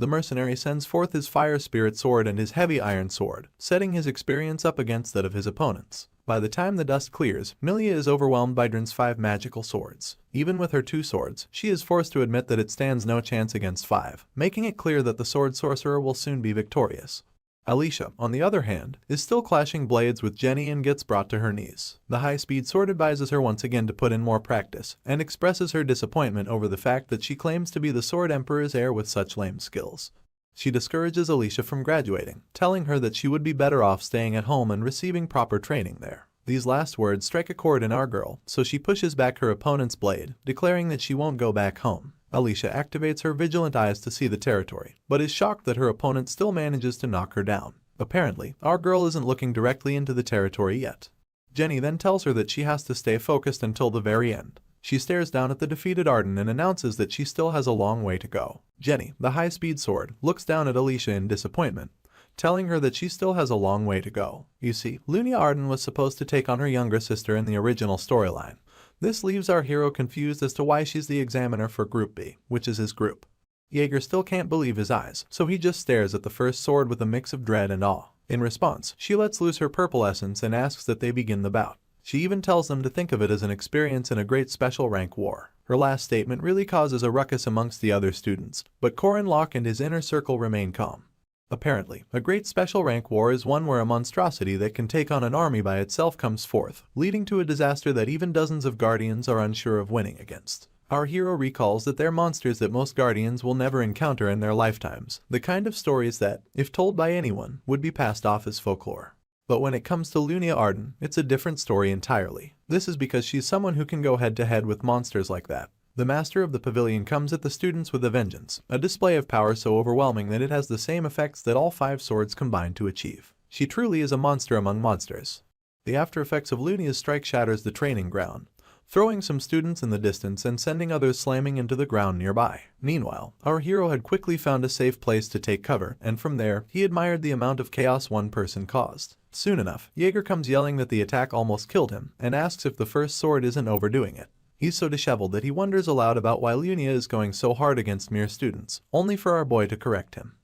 The mercenary sends forth his fire spirit sword and his heavy iron sword, setting his experience up against that of his opponents. By the time the dust clears, Milia is overwhelmed by Drin's 5 magical swords. Even with her 2 swords, she is forced to admit that it stands no chance against 5, making it clear that the sword sorcerer will soon be victorious. Alicia, on the other hand, is still clashing blades with Jenny and gets brought to her knees. The high-speed sword advises her once again to put in more practice, and expresses her disappointment over the fact that she claims to be the Sword Emperor's heir with such lame skills. She discourages Alicia from graduating, telling her that she would be better off staying at home and receiving proper training there. These last words strike a chord in our girl, so she pushes back her opponent's blade, declaring that she won't go back home. Alicia activates her vigilant eyes to see the territory, but is shocked that her opponent still manages to knock her down. Apparently, our girl isn't looking directly into the territory yet. Jenny then tells her that she has to stay focused until the very end. She stares down at the defeated Arden and announces that she still has a long way to go. Jenny, the high-speed sword, looks down at Alicia in disappointment, telling her that she still has a long way to go. You see, Lunia Arden was supposed to take on her younger sister in the original storyline. This leaves our hero confused as to why she's the examiner for Group B, which is his group. Jaeger still can't believe his eyes, so he just stares at the first sword with a mix of dread and awe. In response, she lets loose her purple essence and asks that they begin the bout. She even tells them to think of it as an experience in a great special rank war. Her last statement really causes a ruckus amongst the other students, but Corin Locke and his inner circle remain calm. Apparently, a great special rank war is one where a monstrosity that can take on an army by itself comes forth, leading to a disaster that even dozens of guardians are unsure of winning against. Our hero recalls that they're monsters that most guardians will never encounter in their lifetimes, the kind of stories that, if told by anyone, would be passed off as folklore. But when it comes to Lunia Arden, it's a different story entirely. This is because she's someone who can go head-to-head with monsters like that. The master of the pavilion comes at the students with a vengeance, a display of power so overwhelming that it has the same effects that all 5 swords combine to achieve. She truly is a monster among monsters. The after effects of Lunia's strike shatters the training ground, throwing some students in the distance and sending others slamming into the ground nearby. Meanwhile, our hero had quickly found a safe place to take cover, and from there, he admired the amount of chaos one person caused. Soon enough, Jaeger comes yelling that the attack almost killed him, and asks if the first sword isn't overdoing it. He's so disheveled that he wonders aloud about why Lunia is going so hard against mere students, only for our boy to correct him.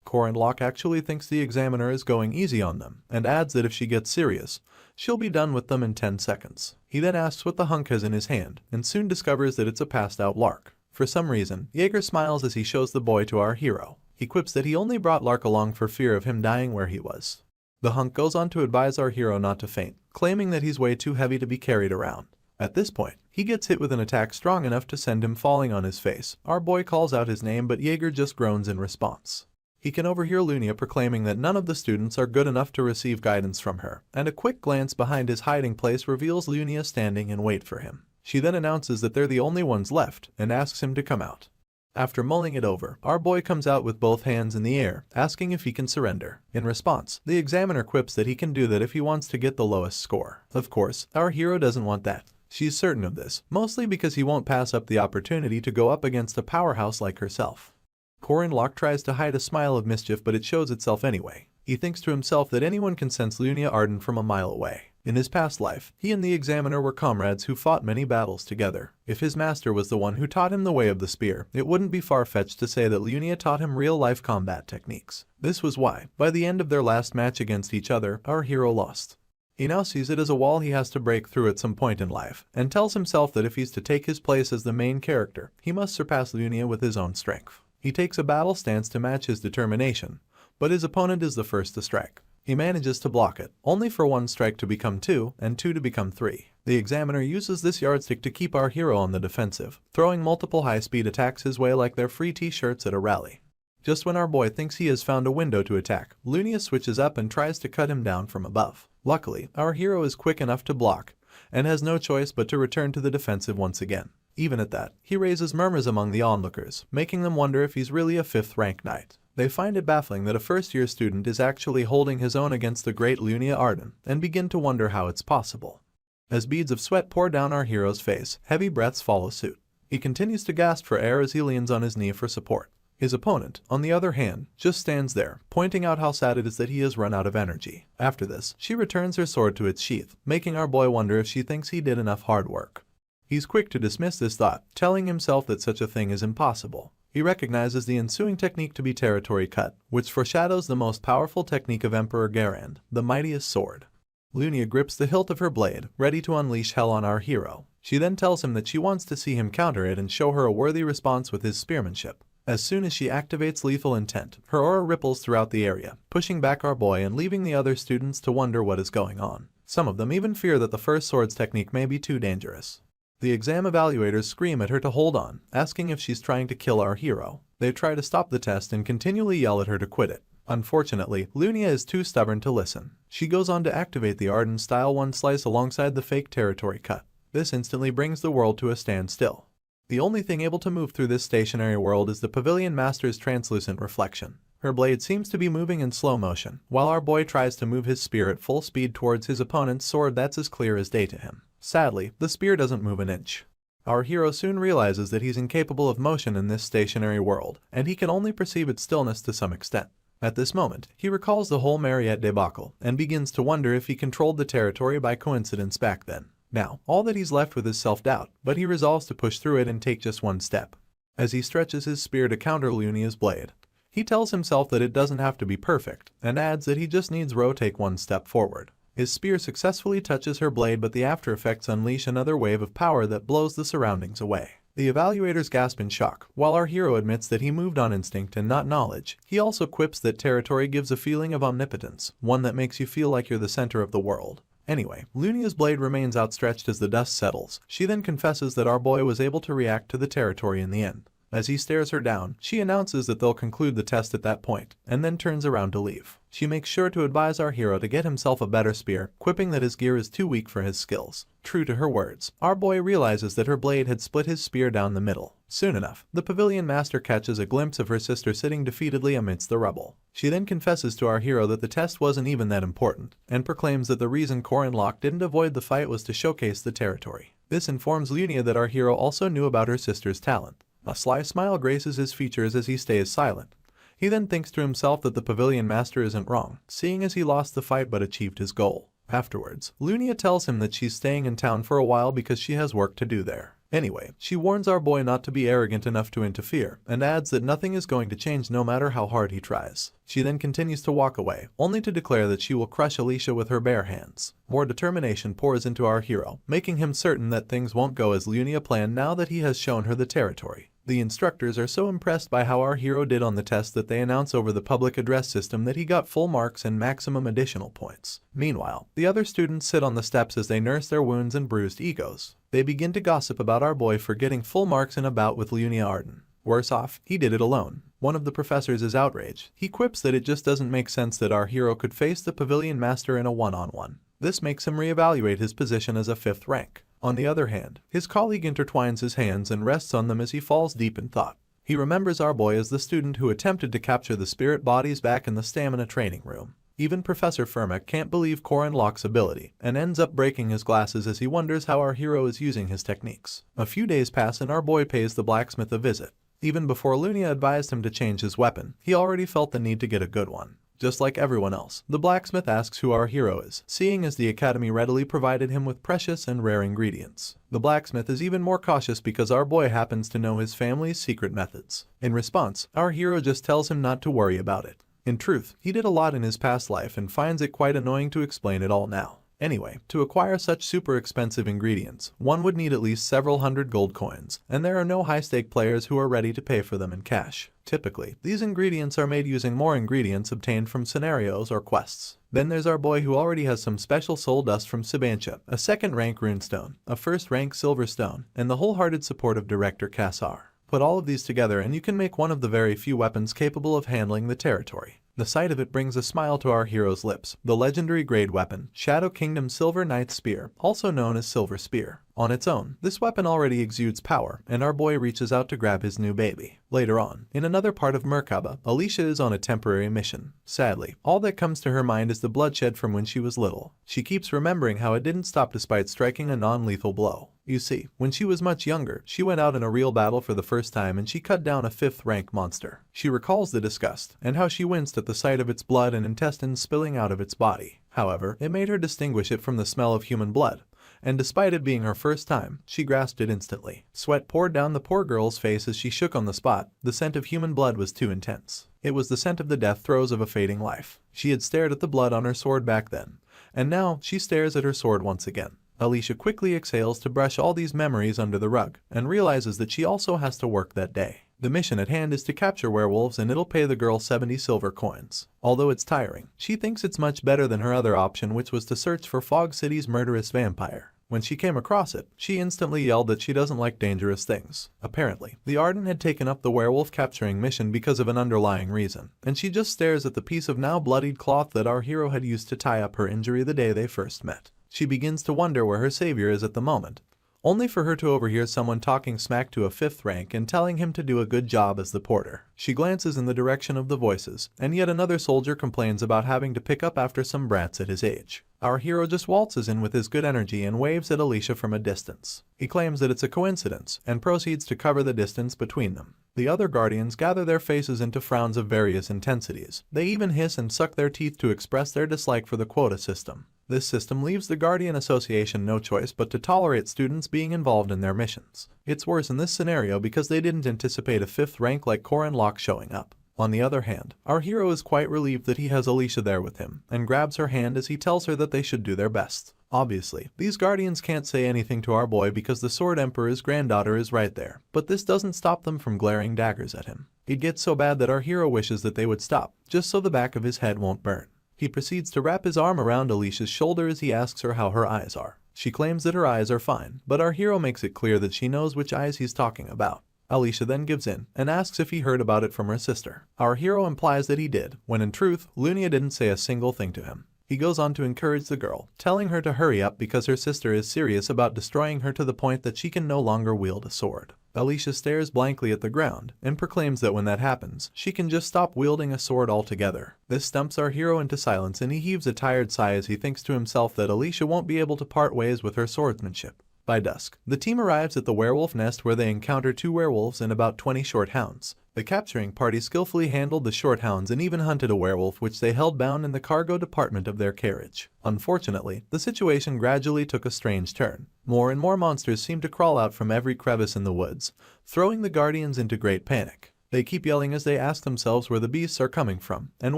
Corin Locke actually thinks the examiner is going easy on them, and adds that if she gets serious, she'll be done with them in 10 seconds. He then asks what the hunk has in his hand, and soon discovers that it's a passed-out lark. For some reason, Jaeger smiles as he shows the boy to our hero. He quips that he only brought Lark along for fear of him dying where he was. The hunk goes on to advise our hero not to faint, claiming that he's way too heavy to be carried around. At this point, he gets hit with an attack strong enough to send him falling on his face. Our boy calls out his name, but Jaeger just groans in response. He can overhear Lunia proclaiming that none of the students are good enough to receive guidance from her, and a quick glance behind his hiding place reveals Lunia standing in wait for him. She then announces that they're the only ones left and asks him to come out. After mulling it over, our boy comes out with both hands in the air, asking if he can surrender. In response, the examiner quips that he can do that if he wants to get the lowest score. Of course, our hero doesn't want that. She's certain of this, mostly because he won't pass up the opportunity to go up against a powerhouse like herself. Corin Locke tries to hide a smile of mischief, but it shows itself anyway. He thinks to himself that anyone can sense Lunia Arden from a mile away. In his past life, he and the examiner were comrades who fought many battles together. If his master was the one who taught him the way of the spear, it wouldn't be far-fetched to say that Lunia taught him real-life combat techniques. This was why, by the end of their last match against each other, our hero lost. He now sees it as a wall he has to break through at some point in life, and tells himself that if he's to take his place as the main character, he must surpass Lunia with his own strength. He takes a battle stance to match his determination, but his opponent is the first to strike. He manages to block it, only for one strike to become two, and two to become three. The examiner uses this yardstick to keep our hero on the defensive, throwing multiple high-speed attacks his way like they're free t-shirts at a rally. Just when our boy thinks he has found a window to attack, Lunia switches up and tries to cut him down from above. Luckily, our hero is quick enough to block, and has no choice but to return to the defensive once again. Even at that, he raises murmurs among the onlookers, making them wonder if he's really a 5th-rank knight. They find it baffling that a first-year student is actually holding his own against the great Lunia Arden, and begin to wonder how it's possible. As beads of sweat pour down our hero's face, heavy breaths follow suit. He continues to gasp for air as he leans on his knee for support. His opponent, on the other hand, just stands there, pointing out how sad it is that he has run out of energy. After this, she returns her sword to its sheath, making our boy wonder if she thinks he did enough hard work. He's quick to dismiss this thought, telling himself that such a thing is impossible. He recognizes the ensuing technique to be territory cut, which foreshadows the most powerful technique of Emperor Garand, the mightiest sword. Lunia grips the hilt of her blade, ready to unleash hell on our hero. She then tells him that she wants to see him counter it and show her a worthy response with his spearmanship. As soon as she activates lethal intent, her aura ripples throughout the area, pushing back our boy and leaving the other students to wonder what is going on. Some of them even fear that the first sword's technique may be too dangerous. The exam evaluators scream at her to hold on, asking if she's trying to kill our hero. They try to stop the test and continually yell at her to quit it. Unfortunately, Lunia is too stubborn to listen. She goes on to activate the Arden-style one slice alongside the fake territory cut. This instantly brings the world to a standstill. The only thing able to move through this stationary world is the Pavilion Master's translucent reflection. Her blade seems to be moving in slow motion, while our boy tries to move his spear at full speed towards his opponent's sword that's as clear as day to him. Sadly, the spear doesn't move an inch. Our hero soon realizes that he's incapable of motion in this stationary world, and he can only perceive its stillness to some extent. At this moment, he recalls the whole Mariette debacle, and begins to wonder if he controlled the territory by coincidence back then. Now, all that he's left with is self-doubt, but he resolves to push through it and take just one step. As he stretches his spear to counter Lunia's blade, he tells himself that it doesn't have to be perfect, and adds that he just needs to take one step forward. His spear successfully touches her blade, but the after effects unleash another wave of power that blows the surroundings away. The evaluators gasp in shock, while our hero admits that he moved on instinct and not knowledge. He also quips that territory gives a feeling of omnipotence, one that makes you feel like you're the center of the world. Anyway, Lunia's blade remains outstretched as the dust settles. She then confesses that our boy was able to react to the territory in the end. As he stares her down, she announces that they'll conclude the test at that point, and then turns around to leave. She makes sure to advise our hero to get himself a better spear, quipping that his gear is too weak for his skills. True to her words, our boy realizes that her blade had split his spear down the middle. Soon enough, the Pavilion Master catches a glimpse of her sister sitting defeatedly amidst the rubble. She then confesses to our hero that the test wasn't even that important, and proclaims that the reason Corin Locke didn't avoid the fight was to showcase the territory. This informs Lunia that our hero also knew about her sister's talent. A sly smile graces his features as he stays silent. He then thinks to himself that the Pavilion Master isn't wrong, seeing as he lost the fight but achieved his goal. Afterwards, Lunia tells him that she's staying in town for a while because she has work to do there. Anyway, she warns our boy not to be arrogant enough to interfere, and adds that nothing is going to change no matter how hard he tries. She then continues to walk away, only to declare that she will crush Alicia with her bare hands. More determination pours into our hero, making him certain that things won't go as Lunia planned now that he has shown her the territory. The instructors are so impressed by how our hero did on the test that they announce over the public address system that he got full marks and maximum additional points. Meanwhile, the other students sit on the steps as they nurse their wounds and bruised egos. They begin to gossip about our boy for getting full marks in a bout with Lunia Arden. Worse off, he did it alone. One of the professors is outraged. He quips that it just doesn't make sense that our hero could face the Pavilion Master in a one-on-one. This makes him reevaluate his position as a 5th rank. On the other hand, his colleague intertwines his hands and rests on them as he falls deep in thought. He remembers our boy as the student who attempted to capture the spirit bodies back in the stamina training room. Even Professor Firma can't believe Korin Locke's ability and ends up breaking his glasses as he wonders how our hero is using his techniques. A few days pass and our boy pays the blacksmith a visit. Even before Lunia advised him to change his weapon, he already felt the need to get a good one. Just like everyone else, the blacksmith asks who our hero is, seeing as the academy readily provided him with precious and rare ingredients. The blacksmith is even more cautious because our boy happens to know his family's secret methods. In response, our hero just tells him not to worry about it. In truth, he did a lot in his past life and finds it quite annoying to explain it all now. Anyway, to acquire such super expensive ingredients, one would need at least several hundred gold coins, and there are no high-stake players who are ready to pay for them in cash. Typically, these ingredients are made using more ingredients obtained from scenarios or quests. Then there's our boy who already has some special soul dust from Sibantia, a second-rank runestone, a first-rank silver stone, and the wholehearted support of Director Kassar. Put all of these together and you can make one of the very few weapons capable of handling the territory. The sight of it brings a smile to our hero's lips. The legendary grade weapon, Shadow Kingdom Silver Knight's Spear, also known as Silver Spear. On its own, this weapon already exudes power, and our boy reaches out to grab his new baby. Later on, in another part of Merkaba, Alicia is on a temporary mission. Sadly, all that comes to her mind is the bloodshed from when she was little. She keeps remembering how it didn't stop despite striking a non-lethal blow. You see, when she was much younger, she went out in a real battle for the first time and she cut down a 5th-rank monster. She recalls the disgust, and how she winced at the sight of its blood and intestines spilling out of its body. However, it made her distinguish it from the smell of human blood, and despite it being her first time, she grasped it instantly. Sweat poured down the poor girl's face as she shook on the spot. The scent of human blood was too intense. It was the scent of the death throes of a fading life. She had stared at the blood on her sword back then, and now she stares at her sword once again. Alicia quickly exhales to brush all these memories under the rug, and realizes that she also has to work that day. The mission at hand is to capture werewolves and it'll pay the girl 70 silver coins. Although it's tiring, she thinks it's much better than her other option, which was to search for Fog City's murderous vampire. When she came across it, she instantly yelled that she doesn't like dangerous things. Apparently, the Arden had taken up the werewolf capturing mission because of an underlying reason, and she just stares at the piece of now bloodied cloth that our hero had used to tie up her injury the day they first met. She begins to wonder where her savior is at the moment, only for her to overhear someone talking smack to a 5th rank and telling him to do a good job as the porter. She glances in the direction of the voices, and yet another soldier complains about having to pick up after some brats at his age. Our hero just waltzes in with his good energy and waves at Alicia from a distance. He claims that it's a coincidence and proceeds to cover the distance between them. The other guardians gather their faces into frowns of various intensities. They even hiss and suck their teeth to express their dislike for the quota system. This system leaves the Guardian Association no choice but to tolerate students being involved in their missions. It's worse in this scenario because they didn't anticipate a 5th rank like Korin Locke showing up. On the other hand, our hero is quite relieved that he has Alicia there with him, and grabs her hand as he tells her that they should do their best. Obviously, these guardians can't say anything to our boy because the Sword Emperor's granddaughter is right there, but this doesn't stop them from glaring daggers at him. It gets so bad that our hero wishes that they would stop, just so the back of his head won't burn. He proceeds to wrap his arm around Alicia's shoulder as he asks her how her eyes are. She claims that her eyes are fine, but our hero makes it clear that she knows which eyes he's talking about. Alicia then gives in, and asks if he heard about it from her sister. Our hero implies that he did, when in truth, Lunia didn't say a single thing to him. He goes on to encourage the girl, telling her to hurry up because her sister is serious about destroying her to the point that she can no longer wield a sword. Alicia stares blankly at the ground, and proclaims that when that happens, she can just stop wielding a sword altogether. This stumps our hero into silence and he heaves a tired sigh as he thinks to himself that Alicia won't be able to part ways with her swordsmanship. By dusk, the team arrives at the werewolf nest where they encounter 2 werewolves and about 20 shorthounds. The capturing party skillfully handled the shorthounds and even hunted a werewolf which they held bound in the cargo department of their carriage. Unfortunately, the situation gradually took a strange turn. More and more monsters seem to crawl out from every crevice in the woods, throwing the guardians into great panic. They keep yelling as they ask themselves where the beasts are coming from and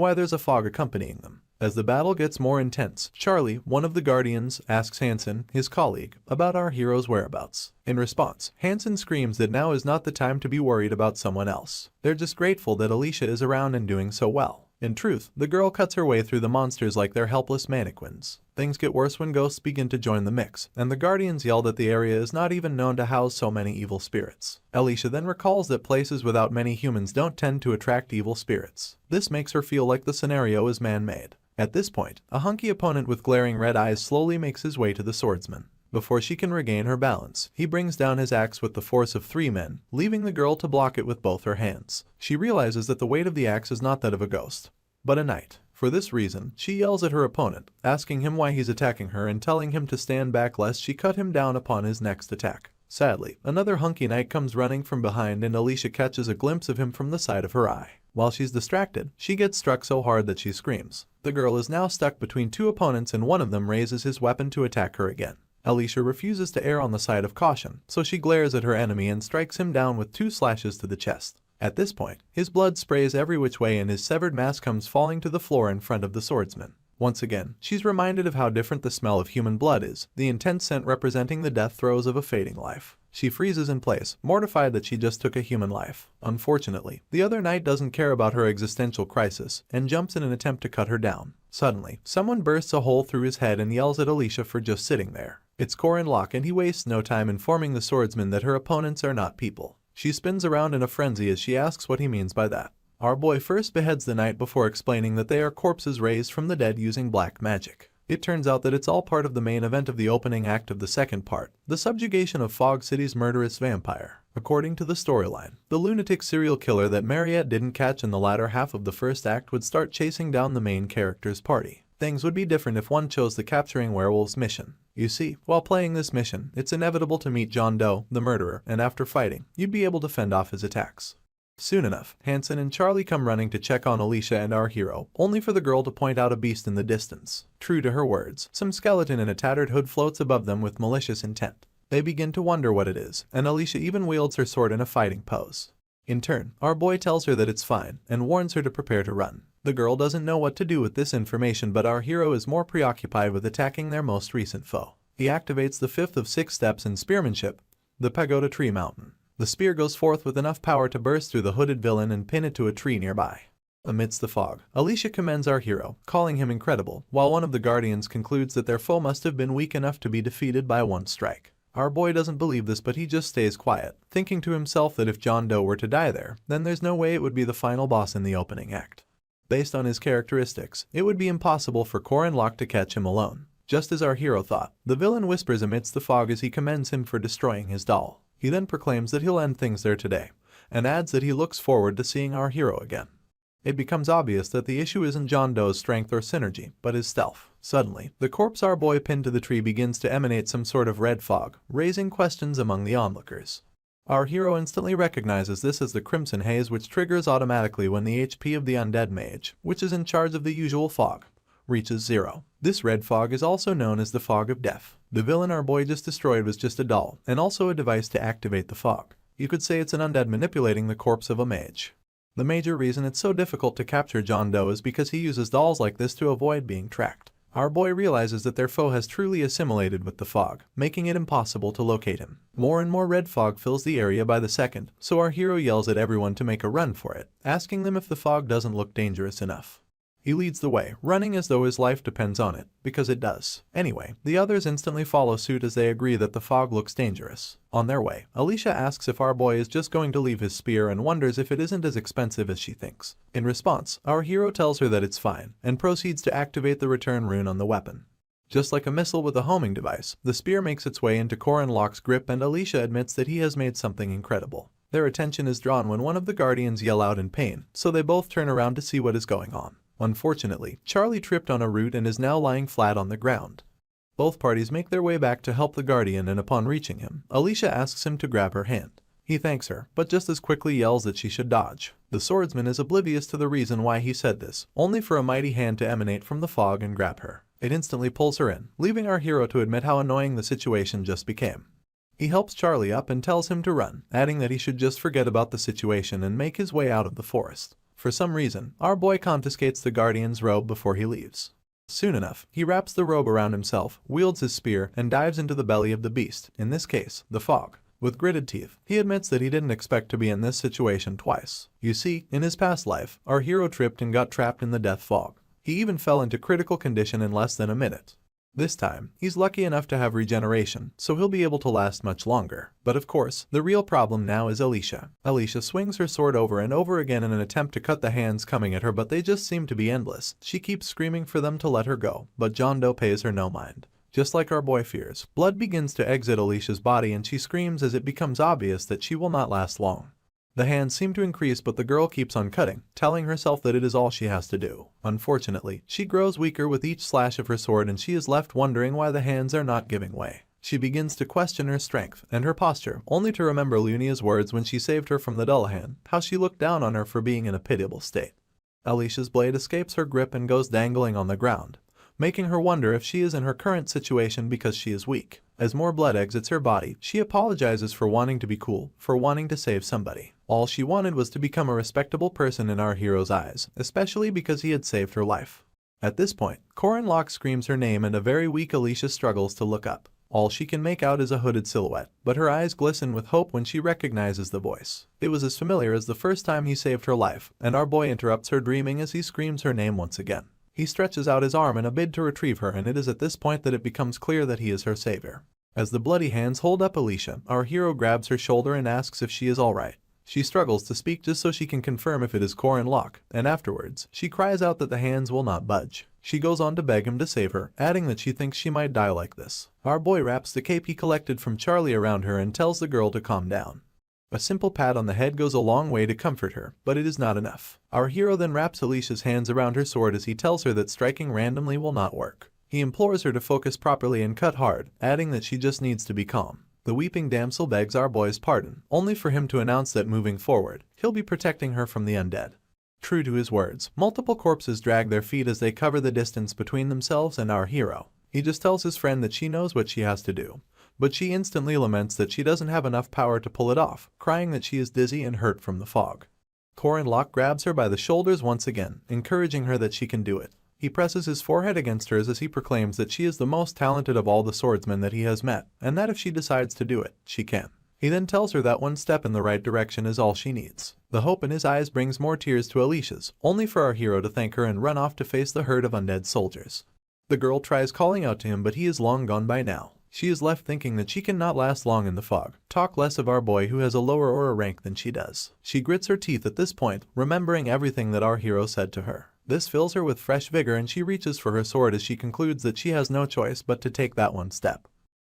why there's a fog accompanying them. As the battle gets more intense, Charlie, one of the guardians, asks Hansen, his colleague, about our hero's whereabouts. In response, Hansen screams that now is not the time to be worried about someone else. They're just grateful that Alicia is around and doing so well. In truth, the girl cuts her way through the monsters like they're helpless mannequins. Things get worse when ghosts begin to join the mix, and the guardians yell that the area is not even known to house so many evil spirits. Alicia then recalls that places without many humans don't tend to attract evil spirits. This makes her feel like the scenario is man-made. At this point, a hunky opponent with glaring red eyes slowly makes his way to the swordsman. Before she can regain her balance, he brings down his axe with the force of 3 men, leaving the girl to block it with both her hands. She realizes that the weight of the axe is not that of a ghost, but a knight. For this reason, she yells at her opponent, asking him why he's attacking her and telling him to stand back lest she cut him down upon his next attack. Sadly, another hunky knight comes running from behind and Alicia catches a glimpse of him from the side of her eye. While she's distracted, she gets struck so hard that she screams. The girl is now stuck between 2 opponents and one of them raises his weapon to attack her again. Alicia refuses to err on the side of caution, so she glares at her enemy and strikes him down with 2 slashes to the chest. At this point, his blood sprays every which way and his severed mask comes falling to the floor in front of the swordsman. Once again, she's reminded of how different the smell of human blood is, the intense scent representing the death throes of a fading life. She freezes in place, mortified that she just took a human life. Unfortunately, the other knight doesn't care about her existential crisis and jumps in an attempt to cut her down. Suddenly, someone bursts a hole through his head and yells at Alicia for just sitting there. It's Corin Locke and he wastes no time informing the swordsman that her opponents are not people. She spins around in a frenzy as she asks what he means by that. Our boy first beheads the knight before explaining that they are corpses raised from the dead using black magic. It turns out that it's all part of the main event of the opening act of the second part, the subjugation of Fog City's murderous vampire. According to the storyline, the lunatic serial killer that Mariette didn't catch in the latter half of the first act would start chasing down the main character's party. Things would be different if one chose the capturing werewolves mission. You see, while playing this mission, it's inevitable to meet John Doe, the murderer, and after fighting, you'd be able to fend off his attacks. Soon enough, Hansen and Charlie come running to check on Alicia and our hero, only for the girl to point out a beast in the distance. True to her words, some skeleton in a tattered hood floats above them with malicious intent. They begin to wonder what it is, and Alicia even wields her sword in a fighting pose. In turn, our boy tells her that it's fine, and warns her to prepare to run. The girl doesn't know what to do with this information, but our hero is more preoccupied with attacking their most recent foe. He activates the 5th of 6 steps in spearmanship, the Pagoda Tree Mountain. The spear goes forth with enough power to burst through the hooded villain and pin it to a tree nearby. Amidst the fog, Alicia commends our hero, calling him incredible, while one of the guardians concludes that their foe must have been weak enough to be defeated by one strike. Our boy doesn't believe this, but he just stays quiet, thinking to himself that if John Doe were to die there, then there's no way it would be the final boss in the opening act. Based on his characteristics, it would be impossible for Corin Locke to catch him alone. Just as our hero thought, the villain whispers amidst the fog as he commends him for destroying his doll. He then proclaims that he'll end things there today, and adds that he looks forward to seeing our hero again. It becomes obvious that the issue isn't John Doe's strength or synergy, but his stealth. Suddenly, the corpse our boy pinned to the tree begins to emanate some sort of red fog, raising questions among the onlookers. Our hero instantly recognizes this as the Crimson Haze, which triggers automatically when the HP of the undead mage, which is in charge of the usual fog, reaches 0. This red fog is also known as the Fog of Death. The villain our boy just destroyed was just a doll, and also a device to activate the fog. You could say it's an undead manipulating the corpse of a mage. The major reason it's so difficult to capture John Doe is because he uses dolls like this to avoid being tracked. Our boy realizes that their foe has truly assimilated with the fog, making it impossible to locate him. More and more red fog fills the area by the second, so our hero yells at everyone to make a run for it, asking them if the fog doesn't look dangerous enough. He leads the way, running as though his life depends on it, because it does. Anyway, the others instantly follow suit as they agree that the fog looks dangerous. On their way, Alicia asks if our boy is just going to leave his spear and wonders if it isn't as expensive as she thinks. In response, our hero tells her that it's fine, and proceeds to activate the return rune on the weapon. Just like a missile with a homing device, the spear makes its way into Corin Locke's grip and Alicia admits that he has made something incredible. Their attention is drawn when one of the guardians yell out in pain, so they both turn around to see what is going on. Unfortunately, Charlie tripped on a root and is now lying flat on the ground. Both parties make their way back to help the guardian, and upon reaching him, Alicia asks him to grab her hand. He thanks her, but just as quickly yells that she should dodge. The swordsman is oblivious to the reason why he said this, only for a mighty hand to emanate from the fog and grab her. It instantly pulls her in, leaving our hero to admit how annoying the situation just became. He helps Charlie up and tells him to run, adding that he should just forget about the situation and make his way out of the forest. For some reason, our boy confiscates the guardian's robe before he leaves. Soon enough, he wraps the robe around himself, wields his spear, and dives into the belly of the beast, in this case, the fog. With gritted teeth, he admits that he didn't expect to be in this situation twice. You see, in his past life, our hero tripped and got trapped in the death fog. He even fell into critical condition in less than a minute. This time, he's lucky enough to have regeneration, so he'll be able to last much longer. But of course, the real problem now is Alicia. Alicia swings her sword over and over again in an attempt to cut the hands coming at her, but they just seem to be endless. She keeps screaming for them to let her go, but John Doe pays her no mind. Just like our boy fears, blood begins to exit Alicia's body and she screams as it becomes obvious that she will not last long. The hands seem to increase but the girl keeps on cutting, telling herself that it is all she has to do. Unfortunately, she grows weaker with each slash of her sword and she is left wondering why the hands are not giving way. She begins to question her strength and her posture, only to remember Lunia's words when she saved her from the Dullahan, how she looked down on her for being in a pitiable state. Alicia's blade escapes her grip and goes dangling on the ground, making her wonder if she is in her current situation because she is weak. As more blood exits her body, she apologizes for wanting to be cool, for wanting to save somebody. All she wanted was to become a respectable person in our hero's eyes, especially because he had saved her life. At this point, Corin Locke screams her name and a very weak Alicia struggles to look up. All she can make out is a hooded silhouette, but her eyes glisten with hope when she recognizes the voice. It was as familiar as the first time he saved her life, and our boy interrupts her dreaming as he screams her name once again. He stretches out his arm in a bid to retrieve her and it is at this point that it becomes clear that he is her savior. As the bloody hands hold up Alicia, our hero grabs her shoulder and asks if she is alright. She struggles to speak just so she can confirm if it is Corin Locke, and afterwards, she cries out that the hands will not budge. She goes on to beg him to save her, adding that she thinks she might die like this. Our boy wraps the cape he collected from Charlie around her and tells the girl to calm down. A simple pat on the head goes a long way to comfort her, but it is not enough. Our hero then wraps Alicia's hands around her sword as he tells her that striking randomly will not work. He implores her to focus properly and cut hard, adding that she just needs to be calm. The weeping damsel begs our boy's pardon, only for him to announce that moving forward, he'll be protecting her from the undead. True to his words, multiple corpses drag their feet as they cover the distance between themselves and our hero. He just tells his friend that she knows what she has to do, but she instantly laments that she doesn't have enough power to pull it off, crying that she is dizzy and hurt from the fog. Corin Locke grabs her by the shoulders once again, encouraging her that she can do it. He presses his forehead against hers as he proclaims that she is the most talented of all the swordsmen that he has met, and that if she decides to do it, she can. He then tells her that one step in the right direction is all she needs. The hope in his eyes brings more tears to Alicia's, only for our hero to thank her and run off to face the herd of undead soldiers. The girl tries calling out to him but he is long gone by now. She is left thinking that she cannot last long in the fog, talk less of our boy who has a lower aura rank than she does. She grits her teeth at this point, remembering everything that our hero said to her. This fills her with fresh vigor and she reaches for her sword as she concludes that she has no choice but to take that one step.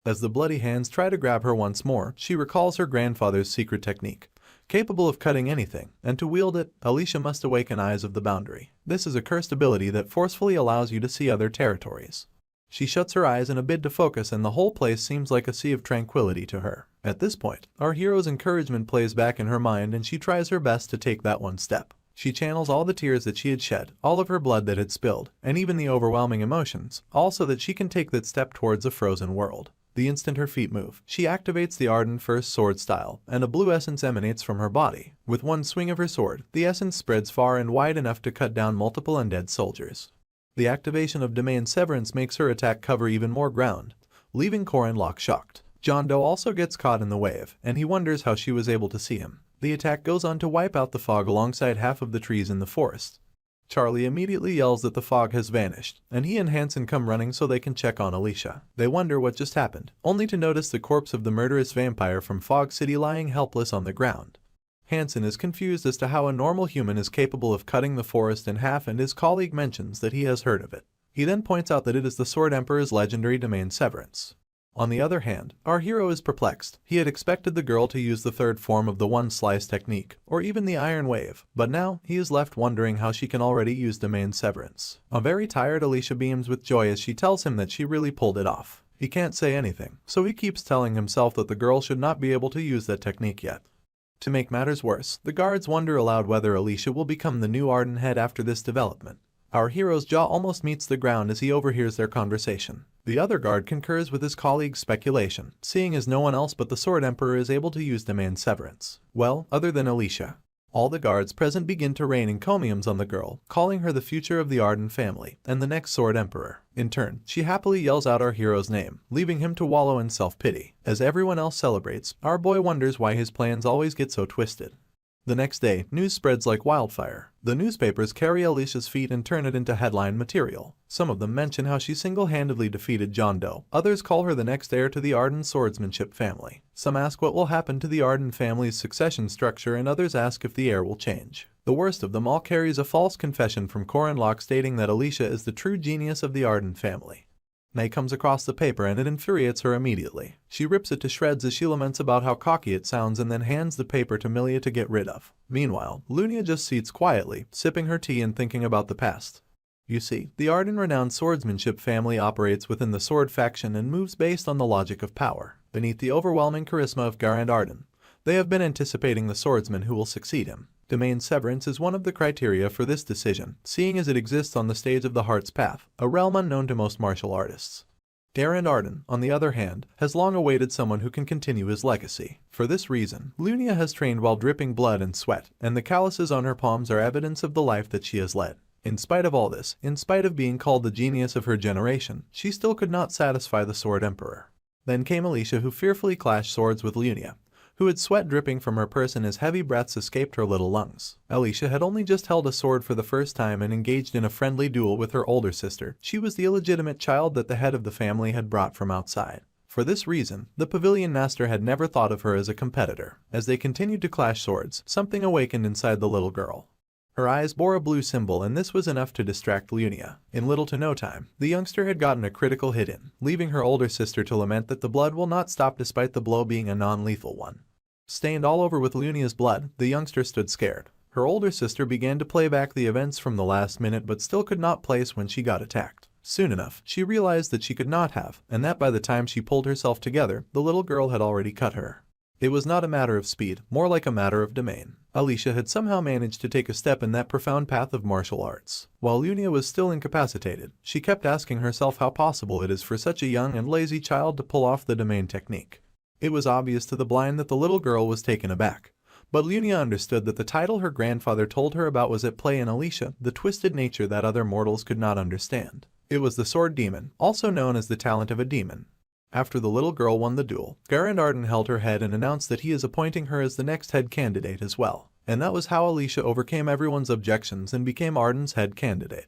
As the bloody hands try to grab her once more, she recalls her grandfather's secret technique. Capable of cutting anything, and to wield it, Alicia must awaken Eyes of the Boundary. This is a cursed ability that forcefully allows you to see other territories. She shuts her eyes in a bid to focus and the whole place seems like a sea of tranquility to her. At this point, our hero's encouragement plays back in her mind and she tries her best to take that one step. She channels all the tears that she had shed, all of her blood that had spilled, and even the overwhelming emotions, all so that she can take that step towards a frozen world. The instant her feet move, she activates the Arden First sword style, and a blue essence emanates from her body. With one swing of her sword, the essence spreads far and wide enough to cut down multiple undead soldiers. The activation of Domain Severance makes her attack cover even more ground, leaving Corin Locke shocked. John Doe also gets caught in the wave, and he wonders how she was able to see him. The attack goes on to wipe out the fog alongside half of the trees in the forest. Charlie immediately yells that the fog has vanished, and he and Hansen come running so they can check on Alicia. They wonder what just happened, only to notice the corpse of the murderous vampire from Fog City lying helpless on the ground. Hansen is confused as to how a normal human is capable of cutting the forest in half and his colleague mentions that he has heard of it. He then points out that it is the Sword Emperor's legendary Domain Severance. On the other hand, our hero is perplexed. He had expected the girl to use the third form of the one slice technique, or even the Iron Wave, but now he is left wondering how she can already use Domain Severance. A very tired Alicia beams with joy as she tells him that she really pulled it off. He can't say anything, so he keeps telling himself that the girl should not be able to use that technique yet. To make matters worse, the guards wonder aloud whether Alicia will become the new Arden head after this development. Our hero's jaw almost meets the ground as he overhears their conversation. The other guard concurs with his colleague's speculation, seeing as no one else but the Sword Emperor is able to use Domain Severance. Well, other than Alicia. All the guards present begin to rain encomiums on the girl, calling her the future of the Arden family, and the next Sword Emperor. In turn, she happily yells out our hero's name, leaving him to wallow in self-pity. As everyone else celebrates, our boy wonders why his plans always get so twisted. The next day, news spreads like wildfire. The newspapers carry Alicia's feat and turn it into headline material. Some of them mention how she single-handedly defeated John Doe. Others call her the next heir to the Arden swordsmanship family. Some ask what will happen to the Arden family's succession structure and others ask if the heir will change. The worst of them all carries a false confession from Corin Locke stating that Alicia is the true genius of the Arden family. May comes across the paper and it infuriates her immediately. She rips it to shreds as she laments about how cocky it sounds and then hands the paper to Milia to get rid of. Meanwhile, Lunia just sits quietly, sipping her tea and thinking about the past. You see, the Arden-renowned swordsmanship family operates within the sword faction and moves based on the logic of power. Beneath the overwhelming charisma of Garand Arden, they have been anticipating the swordsman who will succeed him. Domain severance is one of the criteria for this decision, seeing as it exists on the stage of the Heart's Path, a realm unknown to most martial artists. Garand Arden, on the other hand, has long awaited someone who can continue his legacy. For this reason, Lunia has trained while dripping blood and sweat, and the calluses on her palms are evidence of the life that she has led. In spite of all this, in spite of being called the genius of her generation, she still could not satisfy the Sword Emperor. Then came Alicia, who fearfully clashed swords with Lunia, who had sweat dripping from her person as heavy breaths escaped her little lungs. Alicia had only just held a sword for the first time and engaged in a friendly duel with her older sister. She was the illegitimate child that the head of the family had brought from outside. For this reason, the Pavilion Master had never thought of her as a competitor. As they continued to clash swords, something awakened inside the little girl. Her eyes bore a blue symbol, and this was enough to distract Lunia. In little to no time, the youngster had gotten a critical hit in, leaving her older sister to lament that the blood will not stop despite the blow being a non-lethal one. Stained all over with Lunia's blood, the youngster stood scared. Her older sister began to play back the events from the last minute but still could not place when she got attacked. Soon enough, she realized that she could not have, and that by the time she pulled herself together, the little girl had already cut her. It was not a matter of speed, more like a matter of domain. Alicia had somehow managed to take a step in that profound path of martial arts. While Lunia was still incapacitated, she kept asking herself how possible it is for such a young and lazy child to pull off the domain technique. It was obvious to the blind that the little girl was taken aback. But Lunia understood that the title her grandfather told her about was at play in Alicia, the twisted nature that other mortals could not understand. It was the Sword Demon, also known as the talent of a demon. After the little girl won the duel, Garand Arden held her head and announced that he is appointing her as the next head candidate as well. And that was how Alicia overcame everyone's objections and became Arden's head candidate.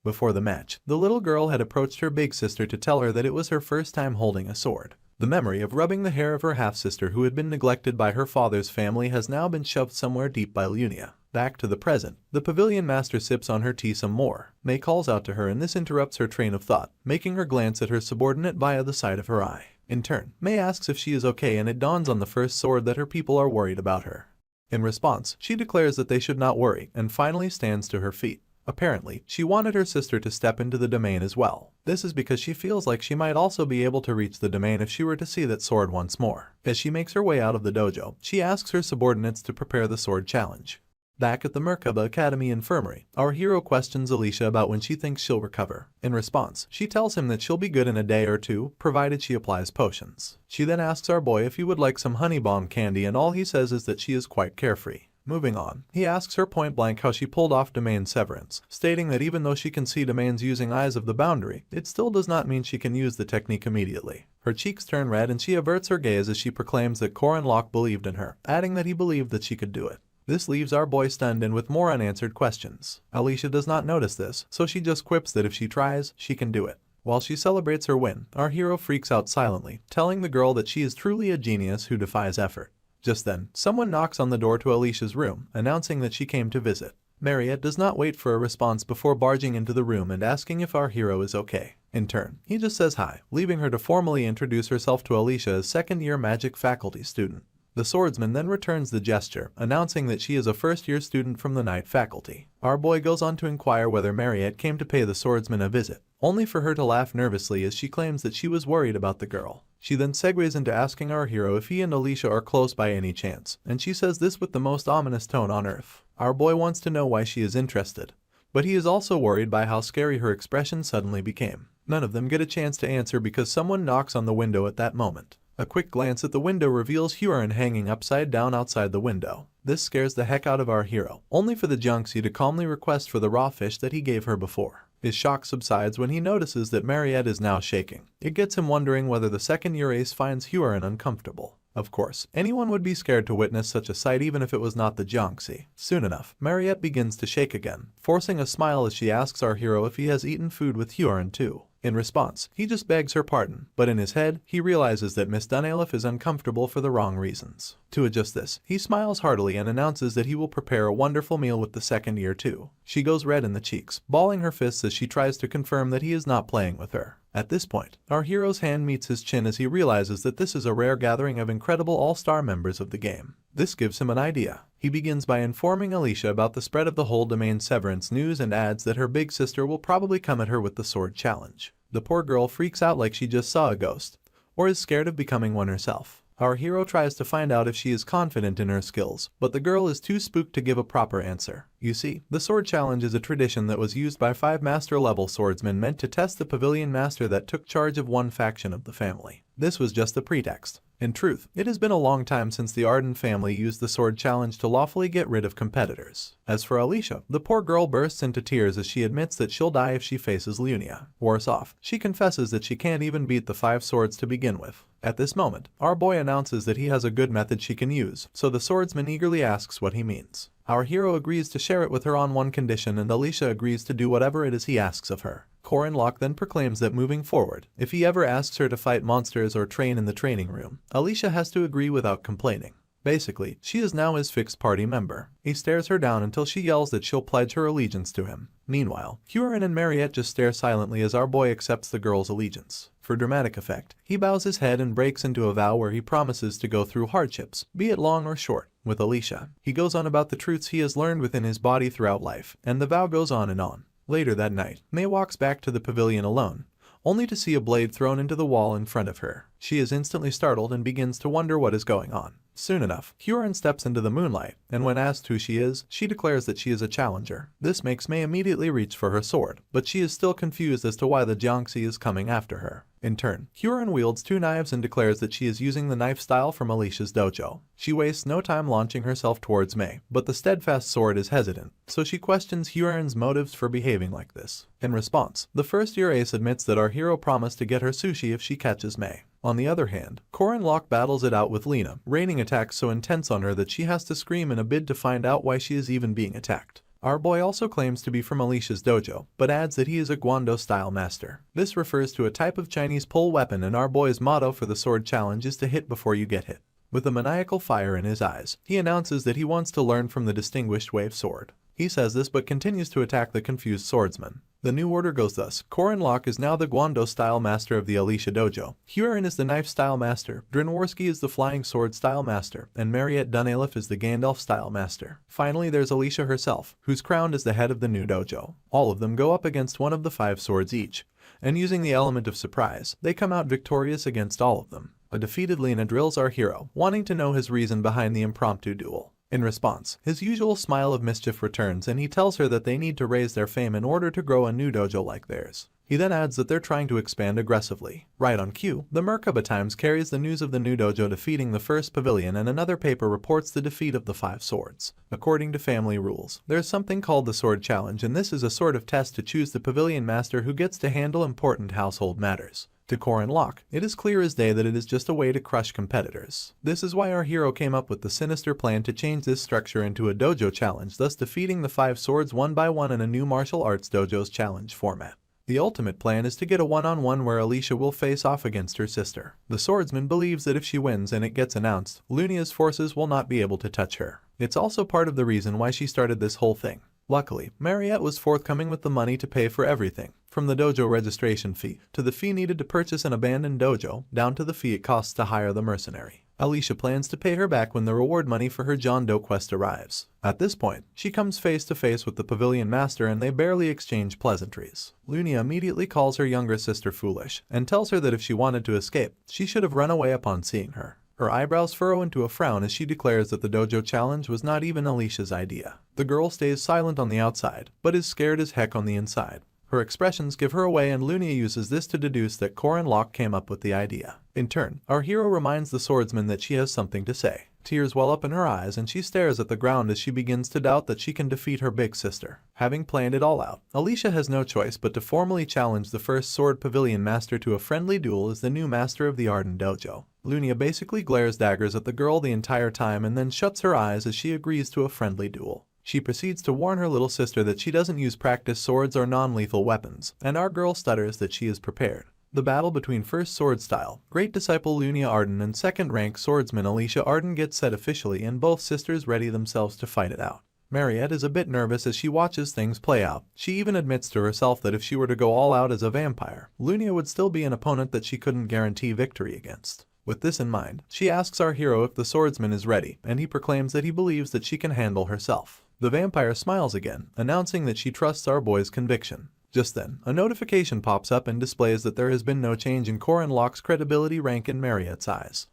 Before the match, the little girl had approached her big sister to tell her that it was her first time holding a sword. The memory of rubbing the hair of her half-sister who had been neglected by her father's family has now been shoved somewhere deep by Lunia. Back to the present, the Pavilion Master sips on her tea some more. May calls out to her and this interrupts her train of thought, making her glance at her subordinate via the side of her eye. In turn, May asks if she is okay and it dawns on the first sword that her people are worried about her. In response, she declares that they should not worry and finally stands to her feet. Apparently, she wanted her sister to step into the domain as well. This is because she feels like she might also be able to reach the domain if she were to see that sword once more. As she makes her way out of the dojo, she asks her subordinates to prepare the sword challenge. Back at the Merkaba Academy infirmary, our hero questions Alicia about when she thinks she'll recover. In response, she tells him that she'll be good in a day or two, provided she applies potions. She then asks our boy if he would like some honey bomb candy and all he says is that she is quite carefree. Moving on, he asks her point blank how she pulled off domain severance, stating that even though she can see domains using eyes of the boundary, it still does not mean she can use the technique immediately. Her cheeks turn red and she averts her gaze as she proclaims that Corin Locke believed in her, adding that he believed that she could do it. This leaves our boy stunned and with more unanswered questions. Alicia does not notice this, so she just quips that if she tries, she can do it. While she celebrates her win, our hero freaks out silently, telling the girl that she is truly a genius who defies effort. Just then, someone knocks on the door to Alicia's room, announcing that she came to visit. Mariette does not wait for a response before barging into the room and asking if our hero is okay. In turn, he just says hi, leaving her to formally introduce herself to Alicia as second-year magic faculty student. The swordsman then returns the gesture, announcing that she is a first-year student from the night faculty. Our boy goes on to inquire whether Mariette came to pay the swordsman a visit, only for her to laugh nervously as she claims that she was worried about the girl. She then segues into asking our hero if he and Alicia are close by any chance, and she says this with the most ominous tone on earth. Our boy wants to know why she is interested, but he is also worried by how scary her expression suddenly became. None of them get a chance to answer because someone knocks on the window at that moment. A quick glance at the window reveals Huron hanging upside down outside the window. This scares the heck out of our hero, only for the Junxi to calmly request for the raw fish that he gave her before. His shock subsides when he notices that Mariette is now shaking. It gets him wondering whether the second-year ace finds Huron uncomfortable. Of course, anyone would be scared to witness such a sight even if it was not the Junxi. Soon enough, Mariette begins to shake again, forcing a smile as she asks our hero if he has eaten food with Huron too. In response, he just begs her pardon, but in his head, he realizes that Miss Dunalef is uncomfortable for the wrong reasons. To adjust this, he smiles heartily and announces that he will prepare a wonderful meal with the second year too. She goes red in the cheeks, balling her fists as she tries to confirm that he is not playing with her. At this point, our hero's hand meets his chin as he realizes that this is a rare gathering of incredible all-star members of the game. This gives him an idea. He begins by informing Alicia about the spread of the whole domain severance news and adds that her big sister will probably come at her with the sword challenge. The poor girl freaks out like she just saw a ghost, or is scared of becoming one herself. Our hero tries to find out if she is confident in her skills, but the girl is too spooked to give a proper answer. You see, the sword challenge is a tradition that was used by 5 master-level swordsmen meant to test the pavilion master that took charge of one faction of the family. This was just a pretext. In truth, it has been a long time since the Arden family used the sword challenge to lawfully get rid of competitors. As for Alicia, the poor girl bursts into tears as she admits that she'll die if she faces Lunia. Worse off, she confesses that she can't even beat the 5 swords to begin with. At this moment, our boy announces that he has a good method she can use, so the swordsman eagerly asks what he means. Our hero agrees to share it with her on one condition, and Alicia agrees to do whatever it is he asks of her. Corin Locke then proclaims that moving forward, if he ever asks her to fight monsters or train in the training room, Alicia has to agree without complaining. Basically, she is now his fixed party member. He stares her down until she yells that she'll pledge her allegiance to him. Meanwhile, Huron and Mariette just stare silently as our boy accepts the girl's allegiance. For dramatic effect, he bows his head and breaks into a vow where he promises to go through hardships, be it long or short, with Alicia. He goes on about the truths he has learned within his body throughout life, and the vow goes on and on. Later that night, May walks back to the pavilion alone, only to see a blade thrown into the wall in front of her. She is instantly startled and begins to wonder what is going on. Soon enough, Huron steps into the moonlight, and when asked who she is, she declares that she is a challenger. This makes May immediately reach for her sword, but she is still confused as to why the Jiangxi is coming after her. In turn, Huron wields 2 knives and declares that she is using the knife style from Alicia's dojo. She wastes no time launching herself towards May, but the steadfast sword is hesitant, so she questions Huron's motives for behaving like this. In response, the first-year ace admits that our hero promised to get her sushi if she catches May. On the other hand, Corin Locke battles it out with Lena, raining attacks so intense on her that she has to scream in a bid to find out why she is even being attacked. Our boy also claims to be from Alicia's dojo, but adds that he is a Guando-style master. This refers to a type of Chinese pole weapon, and our boy's motto for the sword challenge is to hit before you get hit. With a maniacal fire in his eyes, he announces that he wants to learn from the distinguished wave sword. He says this but continues to attack the confused swordsman. The new order goes thus: Corin Locke is now the Guando-style master of the Alicia dojo, Huron is the knife-style master, Drinworski is the flying sword-style master, and Mariette Dunaliff is the Gandalf-style master. Finally, there's Alicia herself, who's crowned as the head of the new dojo. All of them go up against one of the 5 swords each, and using the element of surprise, they come out victorious against all of them. A defeated Lena drills our hero, wanting to know his reason behind the impromptu duel. In response, his usual smile of mischief returns, and he tells her that they need to raise their fame in order to grow a new dojo like theirs. He then adds that they're trying to expand aggressively. Right on cue, the Merkaba Times carries the news of the new dojo defeating the first pavilion, and another paper reports the defeat of the 5 swords. According to family rules, there's something called the Sword Challenge, and this is a sort of test to choose the pavilion master who gets to handle important household matters. To Corin Locke, it is clear as day that it is just a way to crush competitors. This is why our hero came up with the sinister plan to change this structure into a dojo challenge, thus defeating the 5 swords one by one in a new martial arts dojo's challenge format. The ultimate plan is to get a one-on-one where Alicia will face off against her sister. The swordsman believes that if she wins and it gets announced, Lunia's forces will not be able to touch her. It's also part of the reason why she started this whole thing. Luckily, Mariette was forthcoming with the money to pay for everything, from the dojo registration fee, to the fee needed to purchase an abandoned dojo, down to the fee it costs to hire the mercenary. Alicia plans to pay her back when the reward money for her John Doe quest arrives. At this point, she comes face to face with the pavilion master and they barely exchange pleasantries. Lunia immediately calls her younger sister foolish, and tells her that if she wanted to escape, she should have run away upon seeing her. Her eyebrows furrow into a frown as she declares that the dojo challenge was not even Alicia's idea. The girl stays silent on the outside, but is scared as heck on the inside. Her expressions give her away, and Lunia uses this to deduce that Corin Locke came up with the idea. In turn, our hero reminds the swordsman that she has something to say. Tears well up in her eyes and she stares at the ground as she begins to doubt that she can defeat her big sister. Having planned it all out, Alicia has no choice but to formally challenge the first sword pavilion master to a friendly duel as the new master of the Arden Dojo. Lunia basically glares daggers at the girl the entire time and then shuts her eyes as she agrees to a friendly duel. She proceeds to warn her little sister that she doesn't use practice swords or non-lethal weapons, and our girl stutters that she is prepared. The battle between first sword style, great disciple Lunia Arden, and second rank swordsman Alicia Arden gets set officially, and both sisters ready themselves to fight it out. Mariette is a bit nervous as she watches things play out. She even admits to herself that if she were to go all out as a vampire, Lunia would still be an opponent that she couldn't guarantee victory against. With this in mind, she asks our hero if the swordsman is ready, and he proclaims that he believes that she can handle herself. The vampire smiles again, announcing that she trusts our boy's conviction. Just then, a notification pops up and displays that there has been no change in Corin Locke's credibility rank in Mariette's eyes.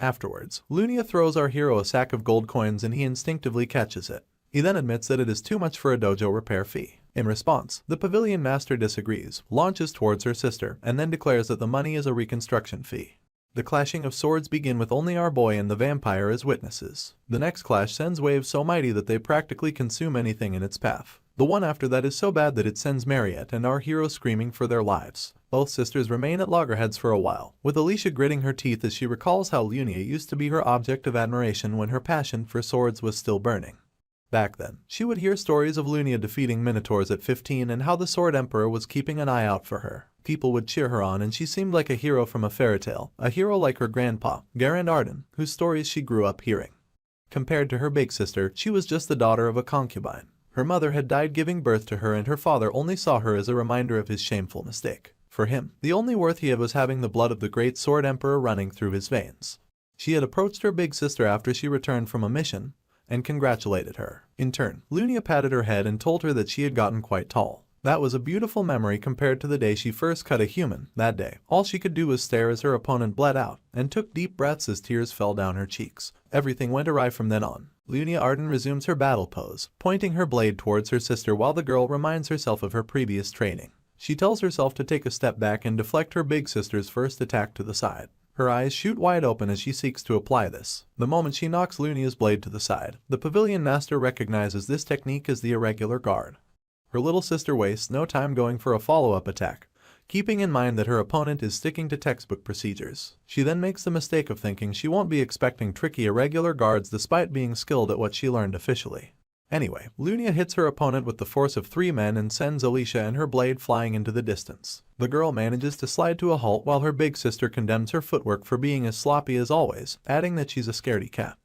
Afterwards, Lunia throws our hero a sack of gold coins and he instinctively catches it. He then admits that it is too much for a dojo repair fee. In response, the pavilion master disagrees, launches towards her sister, and then declares that the money is a reconstruction fee. The clashing of swords begin with only our boy and the vampire as witnesses. The next clash sends waves so mighty that they practically consume anything in its path. The one after that is so bad that it sends Mariette and our hero screaming for their lives. Both sisters remain at loggerheads for a while, with Alicia gritting her teeth as she recalls how Lunia used to be her object of admiration when her passion for swords was still burning. Back then, she would hear stories of Lunia defeating minotaurs at 15 and how the Sword Emperor was keeping an eye out for her. People would cheer her on and she seemed like a hero from a fairy tale, a hero like her grandpa, Garand Arden, whose stories she grew up hearing. Compared to her big sister, she was just the daughter of a concubine. Her mother had died giving birth to her and her father only saw her as a reminder of his shameful mistake. For him, the only worth he had was having the blood of the great Sword Emperor running through his veins. She had approached her big sister after she returned from a mission and congratulated her. In turn, Lunia patted her head and told her that she had gotten quite tall. That was a beautiful memory compared to the day she first cut a human. That day, all she could do was stare as her opponent bled out and took deep breaths as tears fell down her cheeks. Everything went awry from then on. Lunia Arden resumes her battle pose, pointing her blade towards her sister while the girl reminds herself of her previous training. She tells herself to take a step back and deflect her big sister's first attack to the side. Her eyes shoot wide open as she seeks to apply this. The moment she knocks Lunia's blade to the side, the pavilion master recognizes this technique as the irregular guard. Her little sister wastes no time going for a follow-up attack, keeping in mind that her opponent is sticking to textbook procedures. She then makes the mistake of thinking she won't be expecting tricky irregular guards despite being skilled at what she learned officially. Anyway, Lunia hits her opponent with the force of 3 men and sends Alicia and her blade flying into the distance. The girl manages to slide to a halt while her big sister condemns her footwork for being as sloppy as always, adding that she's a scaredy cat.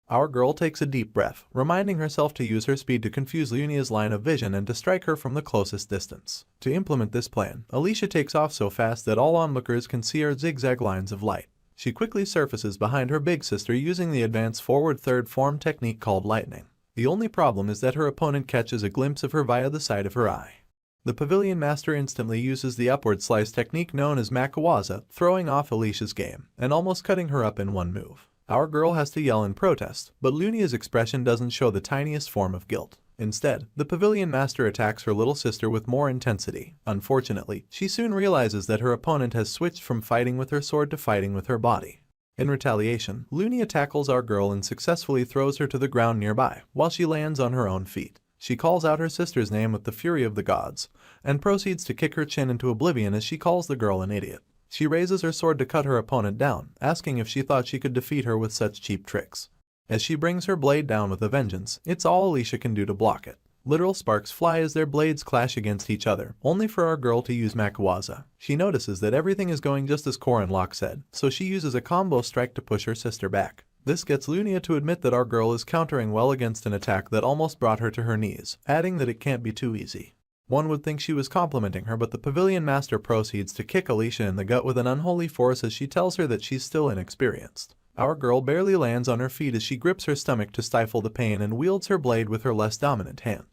Our girl takes a deep breath, reminding herself to use her speed to confuse Lunia's line of vision and to strike her from the closest distance. To implement this plan, Alicia takes off so fast that all onlookers can see her zigzag lines of light. She quickly surfaces behind her big sister using the advanced forward third form technique called lightning. The only problem is that her opponent catches a glimpse of her via the side of her eye. The pavilion master instantly uses the upward slice technique known as Makawaza, throwing off Alicia's game and almost cutting her up in one move. Our girl has to yell in protest, but Lunia's expression doesn't show the tiniest form of guilt. Instead, the pavilion master attacks her little sister with more intensity. Unfortunately, she soon realizes that her opponent has switched from fighting with her sword to fighting with her body. In retaliation, Lunia tackles our girl and successfully throws her to the ground nearby, while she lands on her own feet. She calls out her sister's name with the fury of the gods, and proceeds to kick her chin into oblivion as she calls the girl an idiot. She raises her sword to cut her opponent down, asking if she thought she could defeat her with such cheap tricks. As she brings her blade down with a vengeance, it's all Alicia can do to block it. Literal sparks fly as their blades clash against each other, only for our girl to use Makawaza. She notices that everything is going just as Corin Locke said, so she uses a combo strike to push her sister back. This gets Lunia to admit that our girl is countering well against an attack that almost brought her to her knees, adding that it can't be too easy. One would think she was complimenting her, but the pavilion master proceeds to kick Alicia in the gut with an unholy force as she tells her that she's still inexperienced. Our girl barely lands on her feet as she grips her stomach to stifle the pain and wields her blade with her less dominant hand.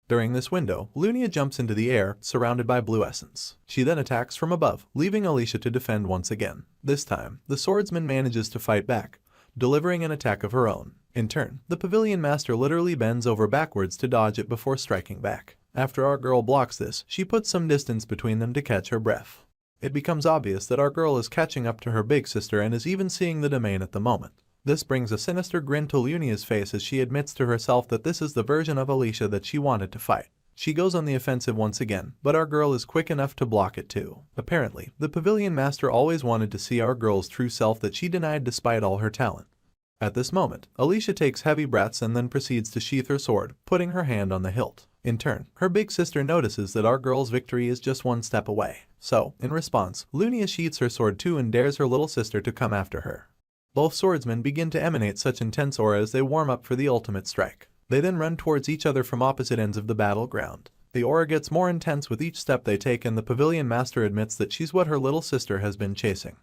During this window, Lunia jumps into the air, surrounded by blue essence. She then attacks from above, leaving Alicia to defend once again. This time, the swordsman manages to fight back, delivering an attack of her own. In turn, the pavilion master literally bends over backwards to dodge it before striking back. After our girl blocks this, she puts some distance between them to catch her breath. It becomes obvious that our girl is catching up to her big sister and is even seeing the domain at the moment. This brings a sinister grin to Lunia's face as she admits to herself that this is the version of Alicia that she wanted to fight. She goes on the offensive once again, but our girl is quick enough to block it too. Apparently, the pavilion master always wanted to see our girl's true self that she denied despite all her talent. At this moment, Alicia takes heavy breaths and then proceeds to sheath her sword, putting her hand on the hilt. In turn, her big sister notices that our girl's victory is just one step away. So, in response, Lunia sheaths her sword too and dares her little sister to come after her. Both swordsmen begin to emanate such intense aura as they warm up for the ultimate strike. They then run towards each other from opposite ends of the battleground. The aura gets more intense with each step they take, and the pavilion master admits that she's what her little sister has been chasing.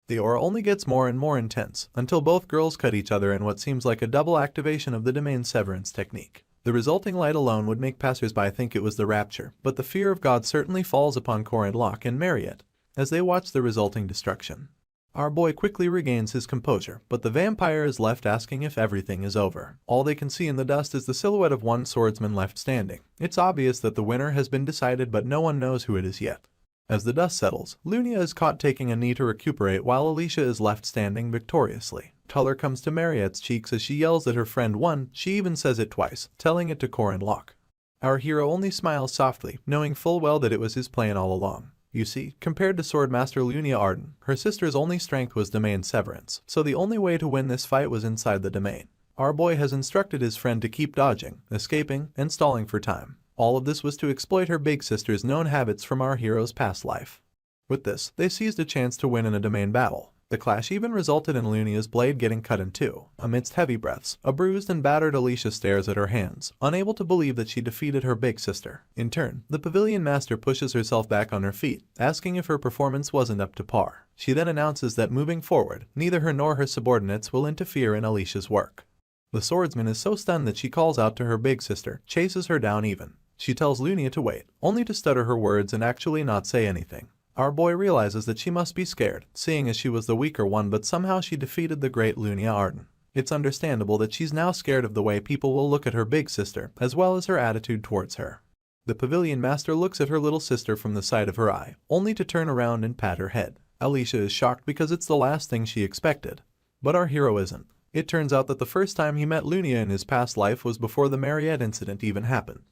The aura only gets more and more intense, until both girls cut each other in what seems like a double activation of the domain severance technique. The resulting light alone would make passersby think it was the rapture, but the fear of God certainly falls upon Corin Locke and Mariette as they watch the resulting destruction. Our boy quickly regains his composure, but the vampire is left asking if everything is over. All they can see in the dust is the silhouette of one swordsman left standing. It's obvious that the winner has been decided, but no one knows who it is yet. As the dust settles, Lunia is caught taking a knee to recuperate while Alicia is left standing victoriously. Color comes to Mariette's cheeks as she yells that her friend won. She even says it twice, telling it to Corin Locke. Our hero only smiles softly, knowing full well that it was his plan all along. You see, compared to Swordmaster Lunia Arden, her sister's only strength was domain severance, so the only way to win this fight was inside the domain. Our boy has instructed his friend to keep dodging, escaping, and stalling for time. All of this was to exploit her big sister's known habits from our hero's past life. With this, they seized a chance to win in a domain battle. The clash even resulted in Lunia's blade getting cut in two. Amidst heavy breaths, a bruised and battered Alicia stares at her hands, unable to believe that she defeated her big sister. In turn, the pavilion master pushes herself back on her feet, asking if her performance wasn't up to par. She then announces that moving forward, neither her nor her subordinates will interfere in Alicia's work. The swordsman is so stunned that she calls out to her big sister, chases her down even. She tells Lunia to wait, only to stutter her words and actually not say anything. Our boy realizes that she must be scared, seeing as she was the weaker one, but somehow she defeated the great Lunia Arden. It's understandable that she's now scared of the way people will look at her big sister, as well as her attitude towards her. The pavilion master looks at her little sister from the side of her eye, only to turn around and pat her head. Alicia is shocked because it's the last thing she expected. But our hero isn't. It turns out that the first time he met Lunia in his past life was before the Mariette incident even happened.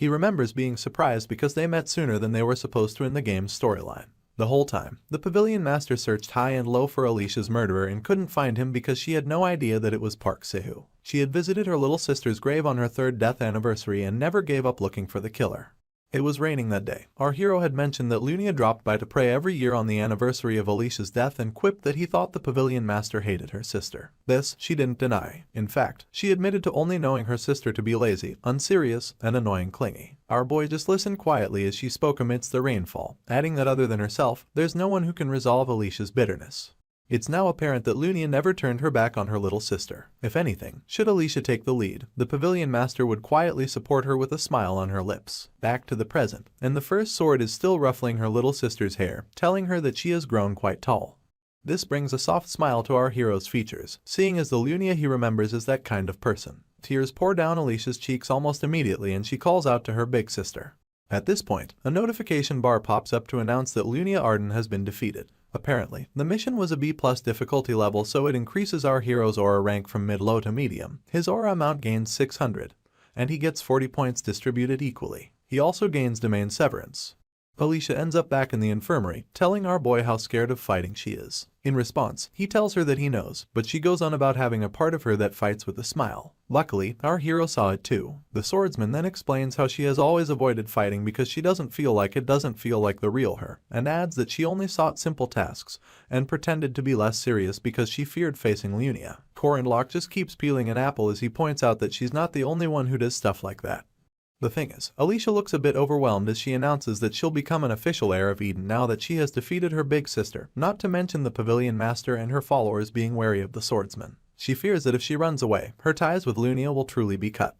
He remembers being surprised because they met sooner than they were supposed to in the game's storyline. The whole time, the pavilion master searched high and low for Alicia's murderer and couldn't find him because she had no idea that it was Park Sahu. She had visited her little sister's grave on her 3rd death anniversary and never gave up looking for the killer. It was raining that day. Our hero had mentioned that Lunia dropped by to pray every year on the anniversary of Alicia's death and quipped that he thought the pavilion master hated her sister. This, she didn't deny. In fact, she admitted to only knowing her sister to be lazy, unserious, and annoying clingy. Our boy just listened quietly as she spoke amidst the rainfall, adding that other than herself, there's no one who can resolve Alicia's bitterness. It's now apparent that Lunia never turned her back on her little sister. If anything, should Alicia take the lead, the pavilion master would quietly support her with a smile on her lips. Back to the present, and the first sword is still ruffling her little sister's hair, telling her that she has grown quite tall. This brings a soft smile to our hero's features, seeing as the Lunia he remembers is that kind of person. Tears pour down Alicia's cheeks almost immediately and she calls out to her big sister. At this point, a notification bar pops up to announce that Lunia Arden has been defeated. Apparently, the mission was a B+ difficulty level, so it increases our hero's aura rank from mid-low to medium. His aura amount gains 600, and he gets 40 points distributed equally. He also gains domain severance. Alicia ends up back in the infirmary, telling our boy how scared of fighting she is. In response, he tells her that he knows, but she goes on about having a part of her that fights with a smile. Luckily, our hero saw it too. The swordsman then explains how she has always avoided fighting because she doesn't feel like the real her, and adds that she only sought simple tasks and pretended to be less serious because she feared facing Lunia. Corin Locke just keeps peeling an apple as he points out that she's not the only one who does stuff like that. The thing is, Alicia looks a bit overwhelmed as she announces that she'll become an official heir of Eden now that she has defeated her big sister, not to mention the pavilion master and her followers being wary of the swordsman. She fears that if she runs away, her ties with Lunia will truly be cut.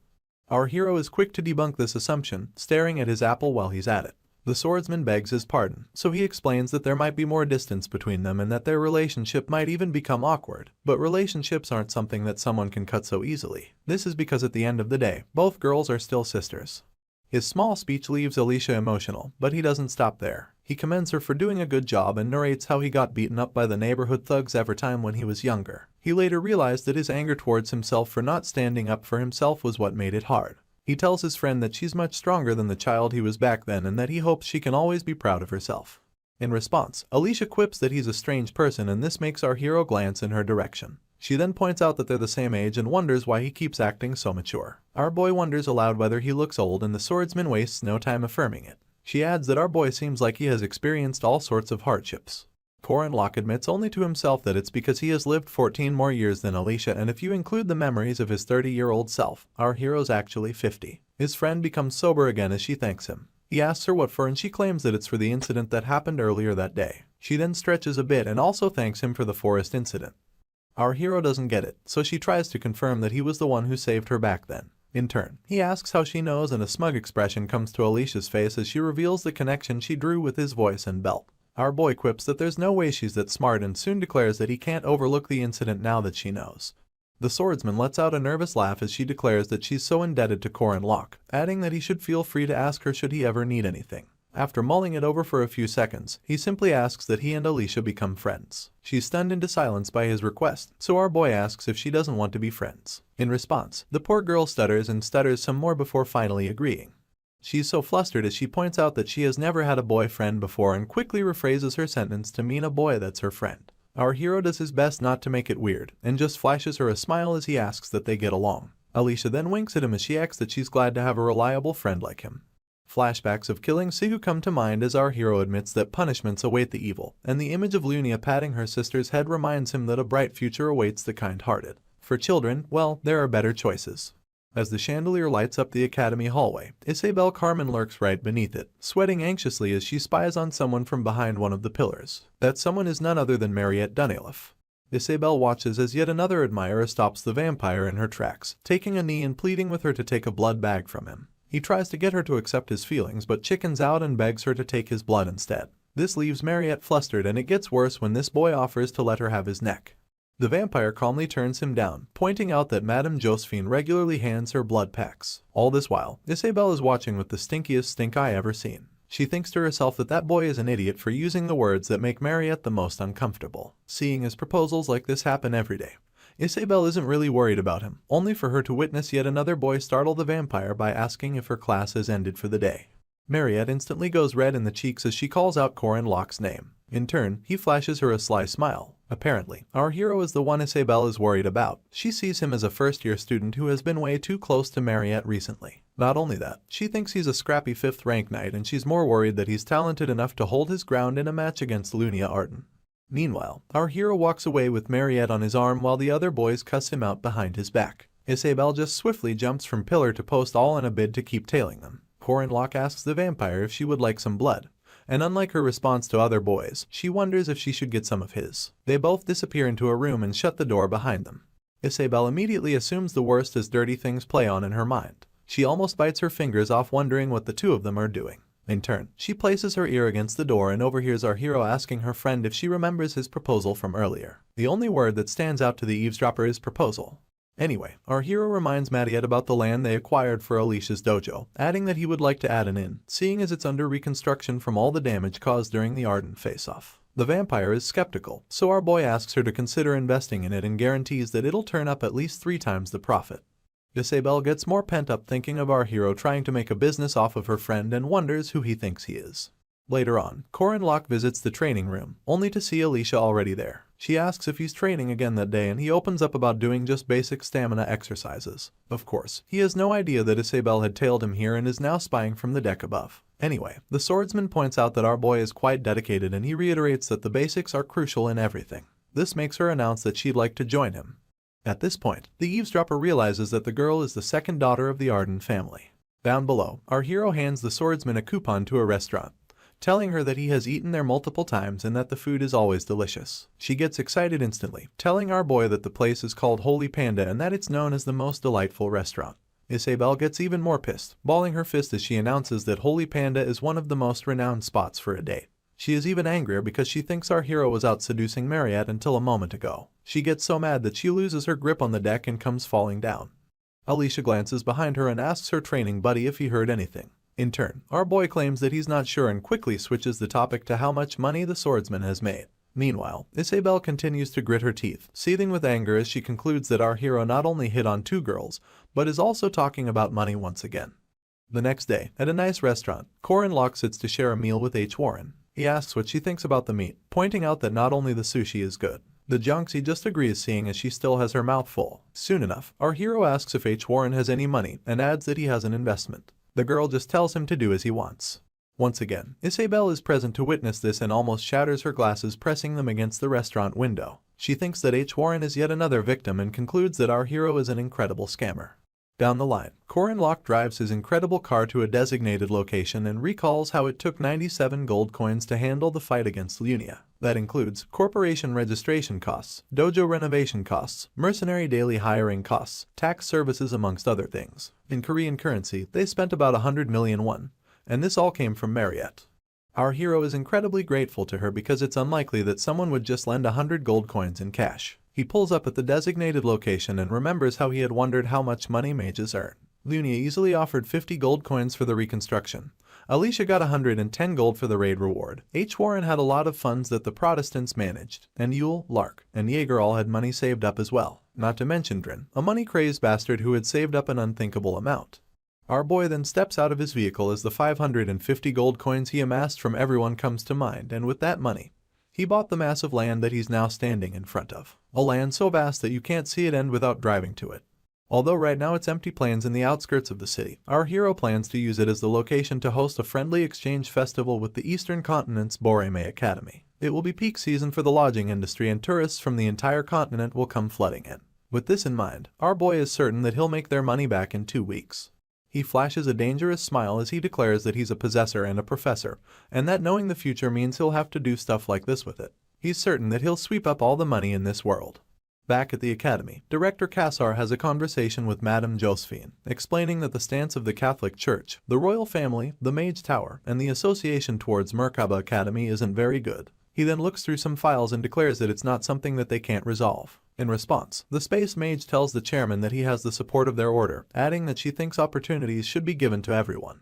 Our hero is quick to debunk this assumption, staring at his apple while he's at it. The swordsman begs his pardon, so he explains that there might be more distance between them and that their relationship might even become awkward. But relationships aren't something that someone can cut so easily. This is because at the end of the day, both girls are still sisters. His small speech leaves Alicia emotional, but he doesn't stop there. He commends her for doing a good job and narrates how he got beaten up by the neighborhood thugs every time when he was younger. He later realized that his anger towards himself for not standing up for himself was what made it hard. He tells his friend that she's much stronger than the child he was back then and that he hopes she can always be proud of herself. In response, Alicia quips that he's a strange person and this makes our hero glance in her direction. She then points out that they're the same age and wonders why he keeps acting so mature. Our boy wonders aloud whether he looks old and the swordsman wastes no time affirming it. She adds that our boy seems like he has experienced all sorts of hardships. Corin Locke admits only to himself that it's because he has lived 14 more years than Alicia, and if you include the memories of his 30-year-old self, our hero's actually 50. His friend becomes sober again as she thanks him. He asks her what for, and she claims that it's for the incident that happened earlier that day. She then stretches a bit and also thanks him for the forest incident. Our hero doesn't get it, so she tries to confirm that he was the one who saved her back then. In turn, he asks how she knows, and a smug expression comes to Alicia's face as she reveals the connection she drew with his voice and belt. Our boy quips that there's no way she's that smart and soon declares that he can't overlook the incident now that she knows. The swordsman lets out a nervous laugh as she declares that she's so indebted to Corin Locke, adding that he should feel free to ask her should he ever need anything. After mulling it over for a few seconds, he simply asks that he and Alicia become friends. She's stunned into silence by his request, so our boy asks if she doesn't want to be friends. In response, the poor girl stutters and stutters some more before finally agreeing. She's so flustered as she points out that she has never had a boyfriend before and quickly rephrases her sentence to mean a boy that's her friend. Our hero does his best not to make it weird, and just flashes her a smile as he asks that they get along. Alicia then winks at him as she acts that she's glad to have a reliable friend like him. Flashbacks of killing Sahu come to mind as our hero admits that punishments await the evil, and the image of Lunia patting her sister's head reminds him that a bright future awaits the kind-hearted. For children, well, there are better choices. As the chandelier lights up the academy hallway, Isabel Carmen lurks right beneath it, sweating anxiously as she spies on someone from behind one of the pillars. That someone is none other than Mariette Dunelif. Isabel watches as yet another admirer stops the vampire in her tracks, taking a knee and pleading with her to take a blood bag from him. He tries to get her to accept his feelings but chickens out and begs her to take his blood instead. This leaves Mariette flustered, and it gets worse when this boy offers to let her have his neck. The vampire calmly turns him down, pointing out that Madame Josephine regularly hands her blood packs. All this while, Isabel is watching with the stinkiest stink eye ever seen. She thinks to herself that that boy is an idiot for using the words that make Mariette the most uncomfortable. Seeing as proposals like this happen every day, Isabel isn't really worried about him, only for her to witness yet another boy startle the vampire by asking if her class has ended for the day. Mariette instantly goes red in the cheeks as she calls out Corin Locke's name. In turn, he flashes her a sly smile. Apparently, our hero is the one Isabel is worried about. She sees him as a first-year student who has been way too close to Mariette recently. Not only that, she thinks he's a scrappy 5th-rank knight, and she's more worried that he's talented enough to hold his ground in a match against Lunia Arden. Meanwhile, our hero walks away with Mariette on his arm while the other boys cuss him out behind his back. Isabel just swiftly jumps from pillar to post, all in a bid to keep tailing them. Corin Locke asks the vampire if she would like some blood, and unlike her response to other boys, she wonders if she should get some of his. They both disappear into a room and shut the door behind them. Isabel immediately assumes the worst as dirty things play on in her mind. She almost bites her fingers off, wondering what the two of them are doing. In turn, she places her ear against the door and overhears our hero asking her friend if she remembers his proposal from earlier. The only word that stands out to the eavesdropper is proposal. Anyway, our hero reminds Mariette about the land they acquired for Alicia's dojo, adding that he would like to add an inn, seeing as it's under reconstruction from all the damage caused during the Arden face-off. The vampire is skeptical, so our boy asks her to consider investing in it and guarantees that it'll turn up at least 3 times the profit. Isabel gets more pent up thinking of our hero trying to make a business off of her friend and wonders who he thinks he is. Later on, Corin Locke visits the training room, only to see Alicia already there. She asks if he's training again that day, and he opens up about doing just basic stamina exercises. Of course, he has no idea that Isabel had tailed him here and is now spying from the deck above. Anyway, the swordsman points out that our boy is quite dedicated, and he reiterates that the basics are crucial in everything. This makes her announce that she'd like to join him. At this point, the eavesdropper realizes that the girl is the second daughter of the Arden family. Down below, our hero hands the swordsman a coupon to a restaurant, telling her that he has eaten there multiple times and that the food is always delicious. She gets excited instantly, telling our boy that the place is called Holy Panda and that it's known as the most delightful restaurant. Isabel gets even more pissed, balling her fist as she announces that Holy Panda is one of the most renowned spots for a date. She is even angrier because she thinks our hero was out seducing Mariette until a moment ago. She gets so mad that she loses her grip on the deck and comes falling down. Alicia glances behind her and asks her training buddy if he heard anything. In turn, our boy claims that he's not sure and quickly switches the topic to how much money the swordsman has made. Meanwhile, Isabel continues to grit her teeth, seething with anger as she concludes that our hero not only hit on 2 girls, but is also talking about money once again. The next day, at a nice restaurant, Corin Locke sits to share a meal with H. Warren. He asks what she thinks about the meat, pointing out that not only the sushi is good, the junks he just agrees, seeing as she still has her mouth full. Soon enough, our hero asks if H. Warren has any money and adds that he has an investment. The girl just tells him to do as he wants. Once again, Isabelle is present to witness this and almost shatters her glasses, pressing them against the restaurant window. She thinks that H. Warren is yet another victim and concludes that our hero is an incredible scammer. Down the line, Corin Locke drives his incredible car to a designated location and recalls how it took 97 gold coins to handle the fight against Lunia. That includes corporation registration costs, dojo renovation costs, mercenary daily hiring costs, tax services, amongst other things. In Korean currency, they spent about 100 million won, and this all came from Marriott. Our hero is incredibly grateful to her because it's unlikely that someone would just lend 100 gold coins in cash. He pulls up at the designated location and remembers how he had wondered how much money mages earn. Lunia easily offered 50 gold coins for the reconstruction. Alicia got 110 gold for the raid reward. H. Warren had a lot of funds that the Protestants managed, and Yule, Lark, and Jaeger all had money saved up as well. Not to mention Drin, a money-crazed bastard who had saved up an unthinkable amount. Our boy then steps out of his vehicle as the 550 gold coins he amassed from everyone comes to mind, and with that money, he bought the massive land that he's now standing in front of. A land so vast that you can't see it end without driving to it. Although right now it's empty plains in the outskirts of the city, our hero plans to use it as the location to host a friendly exchange festival with the Eastern Continent's Manhwa Academy. It will be peak season for the lodging industry and tourists from the entire continent will come flooding in. With this in mind, our boy is certain that he'll make their money back in 2 weeks. He flashes a dangerous smile as he declares that he's a possessor and a professor, and that knowing the future means he'll have to do stuff like this with it. He's certain that he'll sweep up all the money in this world. Back at the academy, Director Kassar has a conversation with Madame Josephine, explaining that the stance of the Catholic Church, the royal family, the Mage Tower, and the association towards Merkaba Academy isn't very good. He then looks through some files and declares that it's not something that they can't resolve. In response, the Space Mage tells the chairman that he has the support of their order, adding that she thinks opportunities should be given to everyone.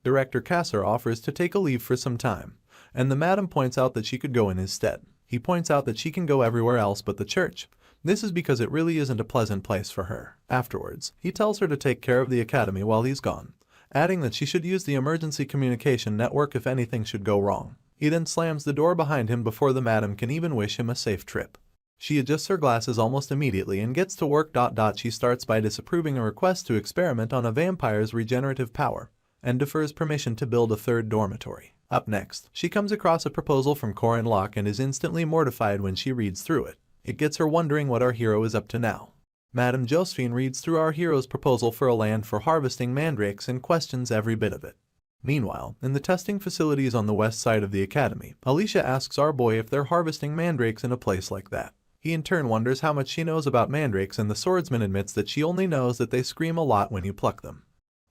Director Kassar offers to take a leave for some time, and the madam points out that she could go in his stead. He points out that she can go everywhere else but the church. This is because it really isn't a pleasant place for her. Afterwards, he tells her to take care of the academy while he's gone, adding that she should use the emergency communication network if anything should go wrong. He then slams the door behind him before the madam can even wish him a safe trip. She adjusts her glasses almost immediately and gets to work. She starts by disapproving a request to experiment on a vampire's regenerative power, and defers permission to build a third dormitory. Up next, she comes across a proposal from Corin Locke and is instantly mortified when she reads through it. It gets her wondering what our hero is up to now. Madame Josephine reads through our hero's proposal for a land for harvesting mandrakes and questions every bit of it. Meanwhile, in the testing facilities on the west side of the academy, Alicia asks our boy if they're harvesting mandrakes in a place like that. He in turn wonders how much she knows about mandrakes, and the swordsman admits that she only knows that they scream a lot when you pluck them.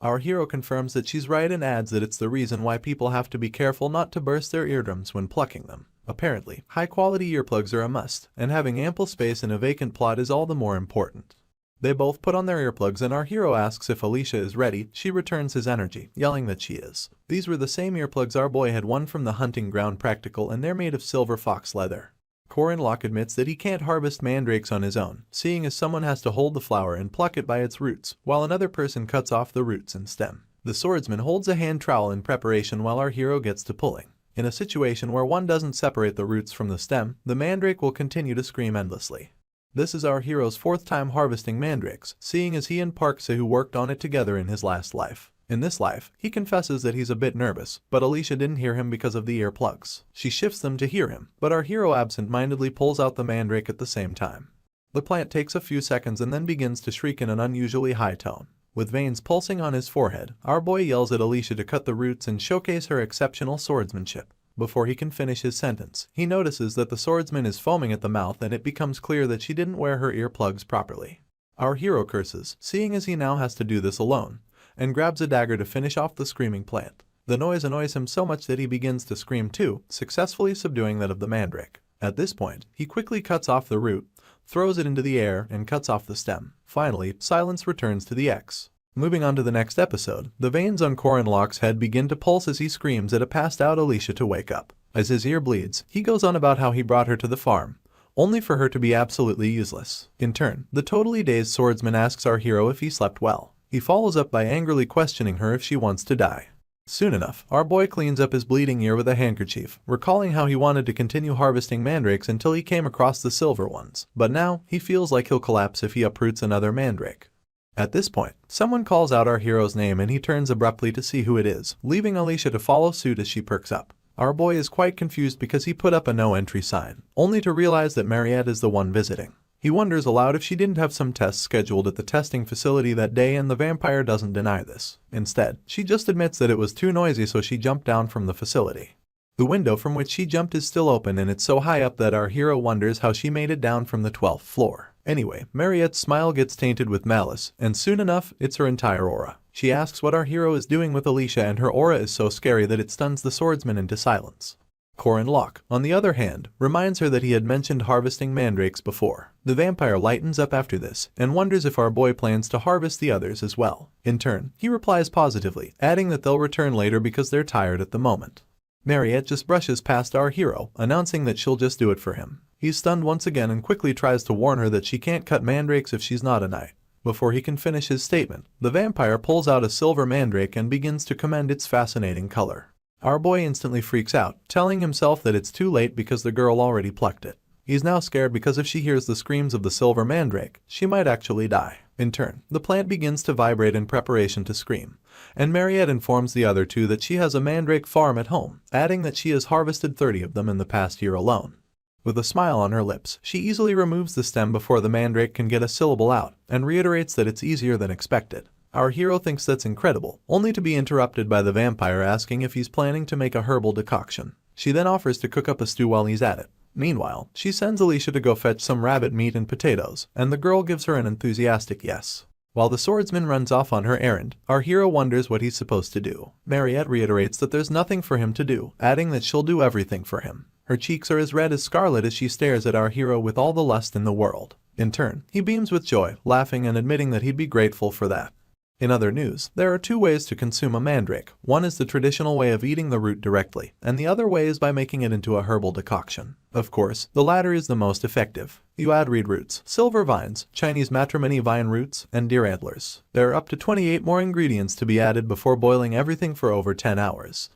Our hero confirms that she's right and adds that it's the reason why people have to be careful not to burst their eardrums when plucking them. Apparently, high-quality earplugs are a must, and having ample space in a vacant plot is all the more important. They both put on their earplugs and our hero asks if Alicia is ready. She returns his energy, yelling that she is. These were the same earplugs our boy had won from the hunting ground practical, and they're made of silver fox leather. Corin Locke admits that he can't harvest mandrakes on his own, seeing as someone has to hold the flower and pluck it by its roots, while another person cuts off the roots and stem. The swordsman holds a hand trowel in preparation while our hero gets to pulling. In a situation where one doesn't separate the roots from the stem, the mandrake will continue to scream endlessly. This is our hero's 4th time harvesting mandrakes, seeing as he and Park Sahu worked on it together in his last life. In this life, he confesses that he's a bit nervous, but Alicia didn't hear him because of the earplugs. She shifts them to hear him, but our hero absent-mindedly pulls out the mandrake at the same time. The plant takes a few seconds and then begins to shriek in an unusually high tone. With veins pulsing on his forehead, our boy yells at Alicia to cut the roots and showcase her exceptional swordsmanship. Before he can finish his sentence, he notices that the swordsman is foaming at the mouth, and it becomes clear that she didn't wear her earplugs properly. Our hero curses, seeing as he now has to do this alone, and grabs a dagger to finish off the screaming plant. The noise annoys him so much that he begins to scream too, successfully subduing that of the mandrake. At this point, he quickly cuts off the root, throws it into the air, and cuts off the stem. Finally, silence returns to the X. Moving on to the next episode, the veins on Corin Locke's head begin to pulse as he screams at a passed-out Alicia to wake up. As his ear bleeds, he goes on about how he brought her to the farm, only for her to be absolutely useless. In turn, the totally dazed swordsman asks our hero if he slept well. He follows up by angrily questioning her if she wants to die. Soon enough, our boy cleans up his bleeding ear with a handkerchief, recalling how he wanted to continue harvesting mandrakes until he came across the silver ones, but now he feels like he'll collapse if he uproots another mandrake. At this point, someone calls out our hero's name and he turns abruptly to see who it is, leaving Alicia to follow suit as she perks up. Our boy is quite confused because he put up a no entry sign, only to realize that Mariette is the one visiting. He wonders aloud if she didn't have some tests scheduled at the testing facility that day, and the vampire doesn't deny this. Instead, she just admits that it was too noisy, so she jumped down from the facility. The window from which she jumped is still open, and it's so high up that our hero wonders how she made it down from the 12th floor. Anyway, Mariette's smile gets tainted with malice, and soon enough, it's her entire aura. She asks what our hero is doing with Alicia, and her aura is so scary that it stuns the swordsman into silence. Corin Locke, on the other hand, reminds her that he had mentioned harvesting mandrakes before. The vampire lightens up after this, and wonders if our boy plans to harvest the others as well. In turn, he replies positively, adding that they'll return later because they're tired at the moment. Mariette just brushes past our hero, announcing that she'll just do it for him. He's stunned once again and quickly tries to warn her that she can't cut mandrakes if she's not a knight. Before he can finish his statement, the vampire pulls out a silver mandrake and begins to commend its fascinating color. Our boy instantly freaks out, telling himself that it's too late because the girl already plucked it. He's now scared because if she hears the screams of the silver mandrake, she might actually die. In turn, the plant begins to vibrate in preparation to scream, and Mariette informs the other two that she has a mandrake farm at home, adding that she has harvested 30 of them in the past year alone. With a smile on her lips, she easily removes the stem before the mandrake can get a syllable out, and reiterates that it's easier than expected. Our hero thinks that's incredible, only to be interrupted by the vampire asking if he's planning to make a herbal decoction. She then offers to cook up a stew while he's at it. Meanwhile, she sends Alicia to go fetch some rabbit meat and potatoes, and the girl gives her an enthusiastic yes. While the swordsman runs off on her errand, our hero wonders what he's supposed to do. Mariette reiterates that there's nothing for him to do, adding that she'll do everything for him. Her cheeks are as red as scarlet as she stares at our hero with all the lust in the world. In turn, he beams with joy, laughing and admitting that he'd be grateful for that. In other news, there are two ways to consume a mandrake. One is the traditional way of eating the root directly, and the other way is by making it into a herbal decoction. Of course, the latter is the most effective. You add reed roots, silver vines, Chinese matrimony vine roots, and deer antlers. There are up to 28 more ingredients to be added before boiling everything for over 10 hours.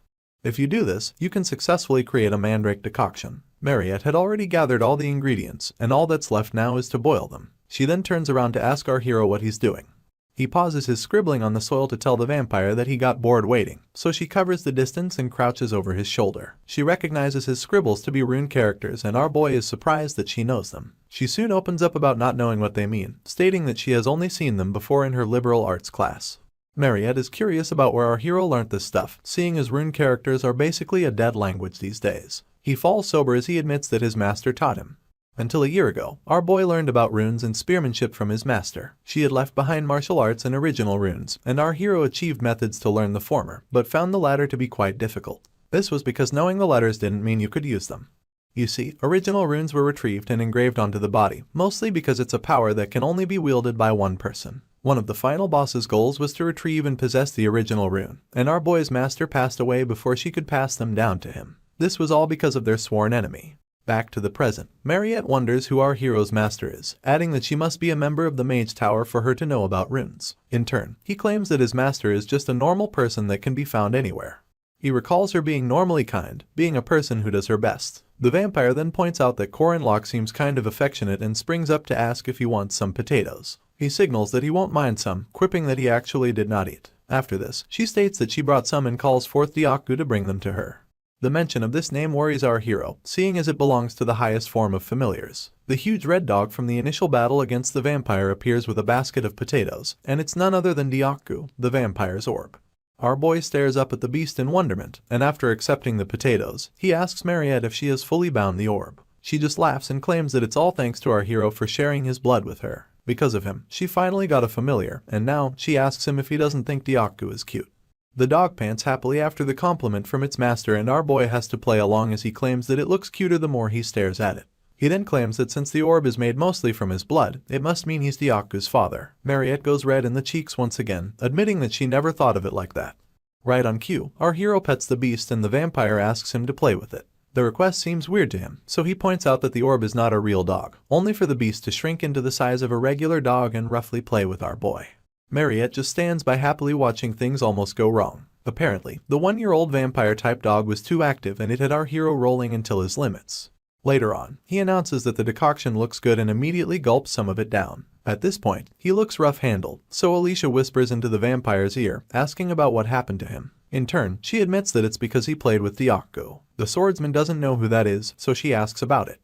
If you do this, you can successfully create a mandrake decoction. Mariette had already gathered all the ingredients, and all that's left now is to boil them. She then turns around to ask our hero what he's doing. He pauses his scribbling on the soil to tell the vampire that he got bored waiting, so she covers the distance and crouches over his shoulder. She recognizes his scribbles to be rune characters, and our boy is surprised that she knows them. She soon opens up about not knowing what they mean, stating that she has only seen them before in her liberal arts class. Mariette is curious about where our hero learnt this stuff, seeing as rune characters are basically a dead language these days. He falls sober as he admits that his master taught him. Until a year ago, our boy learned about runes and spearmanship from his master. She had left behind martial arts and original runes, and our hero achieved methods to learn the former, but found the latter to be quite difficult. This was because knowing the letters didn't mean you could use them. You see, original runes were retrieved and engraved onto the body, mostly because it's a power that can only be wielded by one person. One of the final boss's goals was to retrieve and possess the original rune, and our boy's master passed away before she could pass them down to him. This was all because of their sworn enemy. Back to the present, Mariette wonders who our hero's master is, adding that she must be a member of the Mage Tower for her to know about runes. In turn, he claims that his master is just a normal person that can be found anywhere. He recalls her being normally kind, being a person who does her best. The vampire then points out that Corin Locke seems kind of affectionate and springs up to ask if he wants some potatoes. He signals that he won't mind some, quipping that he actually did not eat. After this, she states that she brought some and calls forth Diaku to bring them to her. The mention of this name worries our hero, seeing as it belongs to the highest form of familiars. The huge red dog from the initial battle against the vampire appears with a basket of potatoes, and it's none other than Diaku, the vampire's orb. Our boy stares up at the beast in wonderment, and after accepting the potatoes, he asks Mariette if she has fully bound the orb. She just laughs and claims that it's all thanks to our hero for sharing his blood with her. Because of him, she finally got a familiar, and now she asks him if he doesn't think Diaku is cute. The dog pants happily after the compliment from its master, and our boy has to play along as he claims that it looks cuter the more he stares at it. He then claims that since the orb is made mostly from his blood, it must mean he's Diaku's father. Mariette goes red in the cheeks once again, admitting that she never thought of it like that. Right on cue, our hero pets the beast and the vampire asks him to play with it. The request seems weird to him, so he points out that the orb is not a real dog, only for the beast to shrink into the size of a regular dog and roughly play with our boy. Mariette just stands by happily watching things almost go wrong. Apparently, the one-year-old vampire-type dog was too active and it had our hero rolling until his limits. Later on, he announces that the decoction looks good and immediately gulps some of it down. At this point, he looks rough-handled, so Alicia whispers into the vampire's ear, asking about what happened to him. In turn, she admits that it's because he played with Diaku. The swordsman doesn't know who that is, so she asks about it.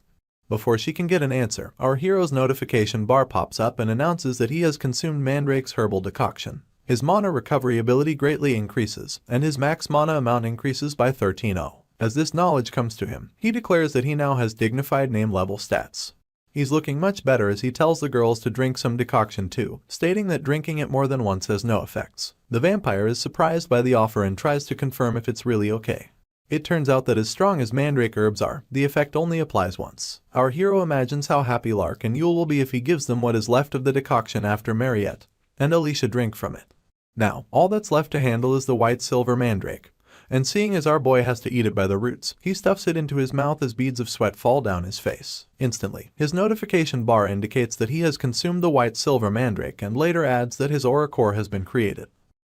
Before she can get an answer, our hero's notification bar pops up and announces that he has consumed Mandrake's herbal decoction. His mana recovery ability greatly increases, and his max mana amount increases by 13-0. As this knowledge comes to him, he declares that he now has dignified name-level stats. He's looking much better as he tells the girls to drink some decoction too, stating that drinking it more than once has no effects. The vampire is surprised by the offer and tries to confirm if it's really okay. It turns out that as strong as mandrake herbs are, the effect only applies once. Our hero imagines how happy Lark and Yule will be if he gives them what is left of the decoction after Mariette and Alicia drink from it. Now, all that's left to handle is the white-silver mandrake. And seeing as our boy has to eat it by the roots, he stuffs it into his mouth as beads of sweat fall down his face. Instantly, his notification bar indicates that he has consumed the white-silver mandrake and later adds that his aura core has been created.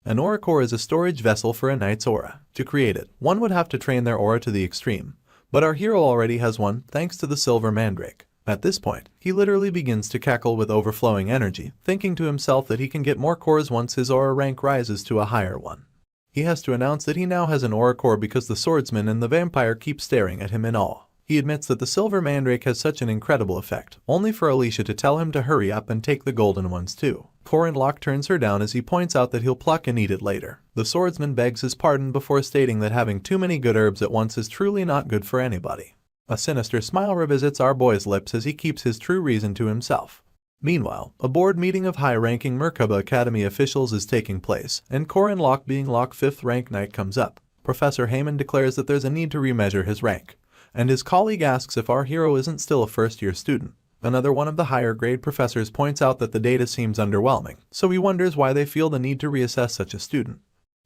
An aura core is a storage vessel for a knight's aura. To create it, one would have to train their aura to the extreme, but our hero already has one thanks to the silver mandrake. At this point, he literally begins to cackle with overflowing energy, thinking to himself that he can get more cores once his aura rank rises to a higher one. He has to announce that he now has an aura core because the swordsman and the vampire keep staring at him in awe. He admits that the silver mandrake has such an incredible effect, only for Alicia to tell him to hurry up and take the golden ones too. Locke turns her down as he points out that he'll pluck and eat it later. The swordsman begs his pardon before stating that having too many good herbs at once is truly not good for anybody. A sinister smile revisits our boy's lips as he keeps his true reason to himself. Meanwhile, a board meeting of high-ranking Merkaba Academy officials is taking place, and Locke, being Locke's 5th rank knight, comes up. Professor Heyman declares that there's a need to remeasure his rank, and his colleague asks if our hero isn't still a first-year student. Another one of the higher-grade professors points out that the data seems underwhelming, so he wonders why they feel the need to reassess such a student.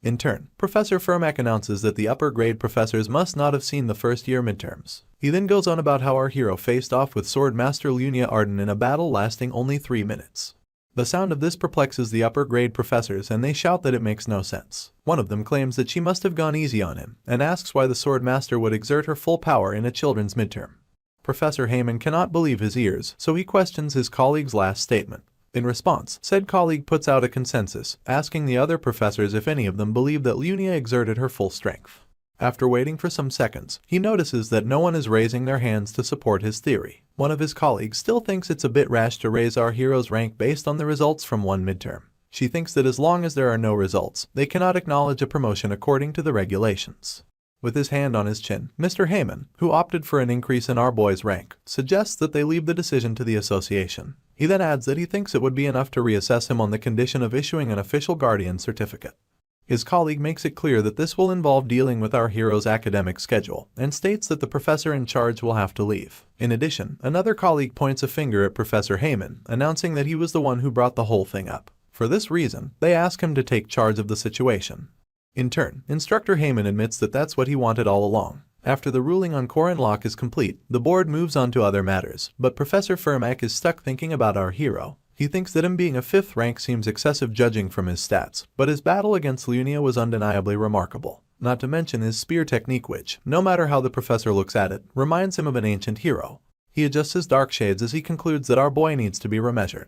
In turn, Professor Firmack announces that the upper-grade professors must not have seen the first-year midterms. He then goes on about how our hero faced off with Swordmaster Lunia Arden in a battle lasting only 3 minutes. The sound of this perplexes the upper-grade professors and they shout that it makes no sense. One of them claims that she must have gone easy on him, and asks why the Swordmaster would exert her full power in a children's midterm. Professor Heyman cannot believe his ears, so he questions his colleague's last statement. In response, said colleague puts out a consensus, asking the other professors if any of them believe that Lunia exerted her full strength. After waiting for some seconds, he notices that no one is raising their hands to support his theory. One of his colleagues still thinks it's a bit rash to raise our hero's rank based on the results from one midterm. She thinks that as long as there are no results, they cannot acknowledge a promotion according to the regulations. With his hand on his chin, Mr. Heyman, who opted for an increase in our boy's rank, suggests that they leave the decision to the association. He then adds that he thinks it would be enough to reassess him on the condition of issuing an official guardian certificate. His colleague makes it clear that this will involve dealing with our hero's academic schedule, and states that the professor in charge will have to leave. In addition, another colleague points a finger at Professor Heyman, announcing that he was the one who brought the whole thing up. For this reason, they ask him to take charge of the situation. In turn, Instructor Heyman admits that that's what he wanted all along. After the ruling on Locke is complete, the board moves on to other matters, but Professor Firmack is stuck thinking about our hero. He thinks that him being a 5th rank seems excessive judging from his stats, but his battle against Lunia was undeniably remarkable. Not to mention his spear technique which, no matter how the professor looks at it, reminds him of an ancient hero. He adjusts his dark shades as he concludes that our boy needs to be remeasured.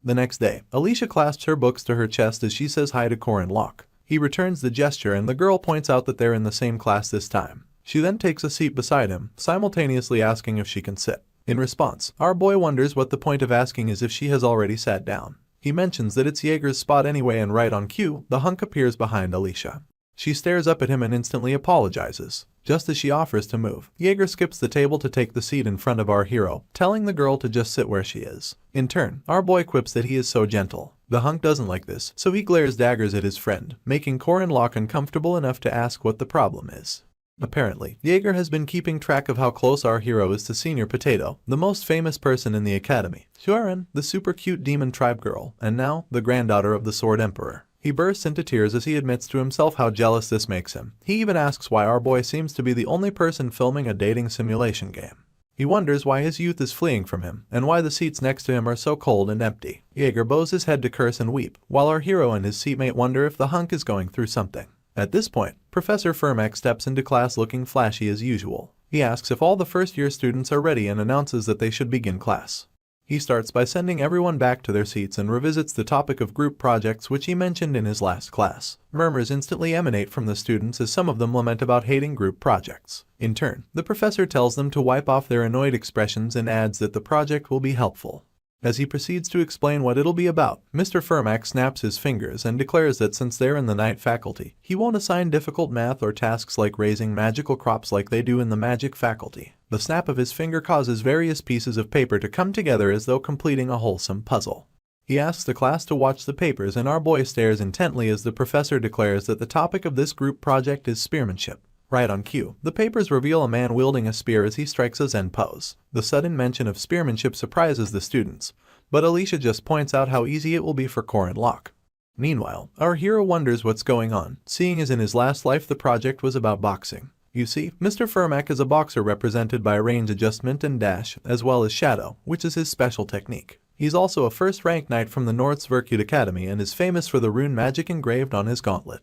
The next day, Alicia clasps her books to her chest as she says hi to Locke. He returns the gesture and the girl points out that they're in the same class this time. She then takes a seat beside him, simultaneously asking if she can sit. In response, our boy wonders what the point of asking is if she has already sat down. He mentions that it's Jaeger's spot anyway and right on cue, the hunk appears behind Alicia. She stares up at him and instantly apologizes. Just as she offers to move, Jaeger skips the table to take the seat in front of our hero, telling the girl to just sit where she is. In turn, our boy quips that he is so gentle. The hunk doesn't like this, so he glares daggers at his friend, making Locke uncomfortable enough to ask what the problem is. Apparently, Jaeger has been keeping track of how close our hero is to Senior Potato, the most famous person in the academy, Shuren, the super cute demon tribe girl, and now, the granddaughter of the Sword Emperor. He bursts into tears as he admits to himself how jealous this makes him. He even asks why our boy seems to be the only person filming a dating simulation game. He wonders why his youth is fleeing from him, and why the seats next to him are so cold and empty. Jaeger bows his head to curse and weep, while our hero and his seatmate wonder if the hunk is going through something. At this point, Professor Firmack steps into class looking flashy as usual. He asks if all the first-year students are ready and announces that they should begin class. He starts by sending everyone back to their seats and revisits the topic of group projects which he mentioned in his last class. Murmurs instantly emanate from the students as some of them lament about hating group projects. In turn, the professor tells them to wipe off their annoyed expressions and adds that the project will be helpful. As he proceeds to explain what it'll be about, Mr. Fermack snaps his fingers and declares that since they're in the night faculty, he won't assign difficult math or tasks like raising magical crops like they do in the magic faculty. The snap of his finger causes various pieces of paper to come together as though completing a wholesome puzzle. He asks the class to watch the papers and our boy stares intently as the professor declares that the topic of this group project is spearmanship. Right on cue, the papers reveal a man wielding a spear as he strikes a Zen pose. The sudden mention of spearmanship surprises the students, but Alicia just points out how easy it will be for Corin Locke. Meanwhile, our hero wonders what's going on, seeing as in his last life the project was about boxing. You see, Mr. Fermack is a boxer represented by range adjustment and dash, as well as shadow, which is his special technique. He's also a first-rank knight from the Northsverkut Academy and is famous for the rune magic engraved on his gauntlet.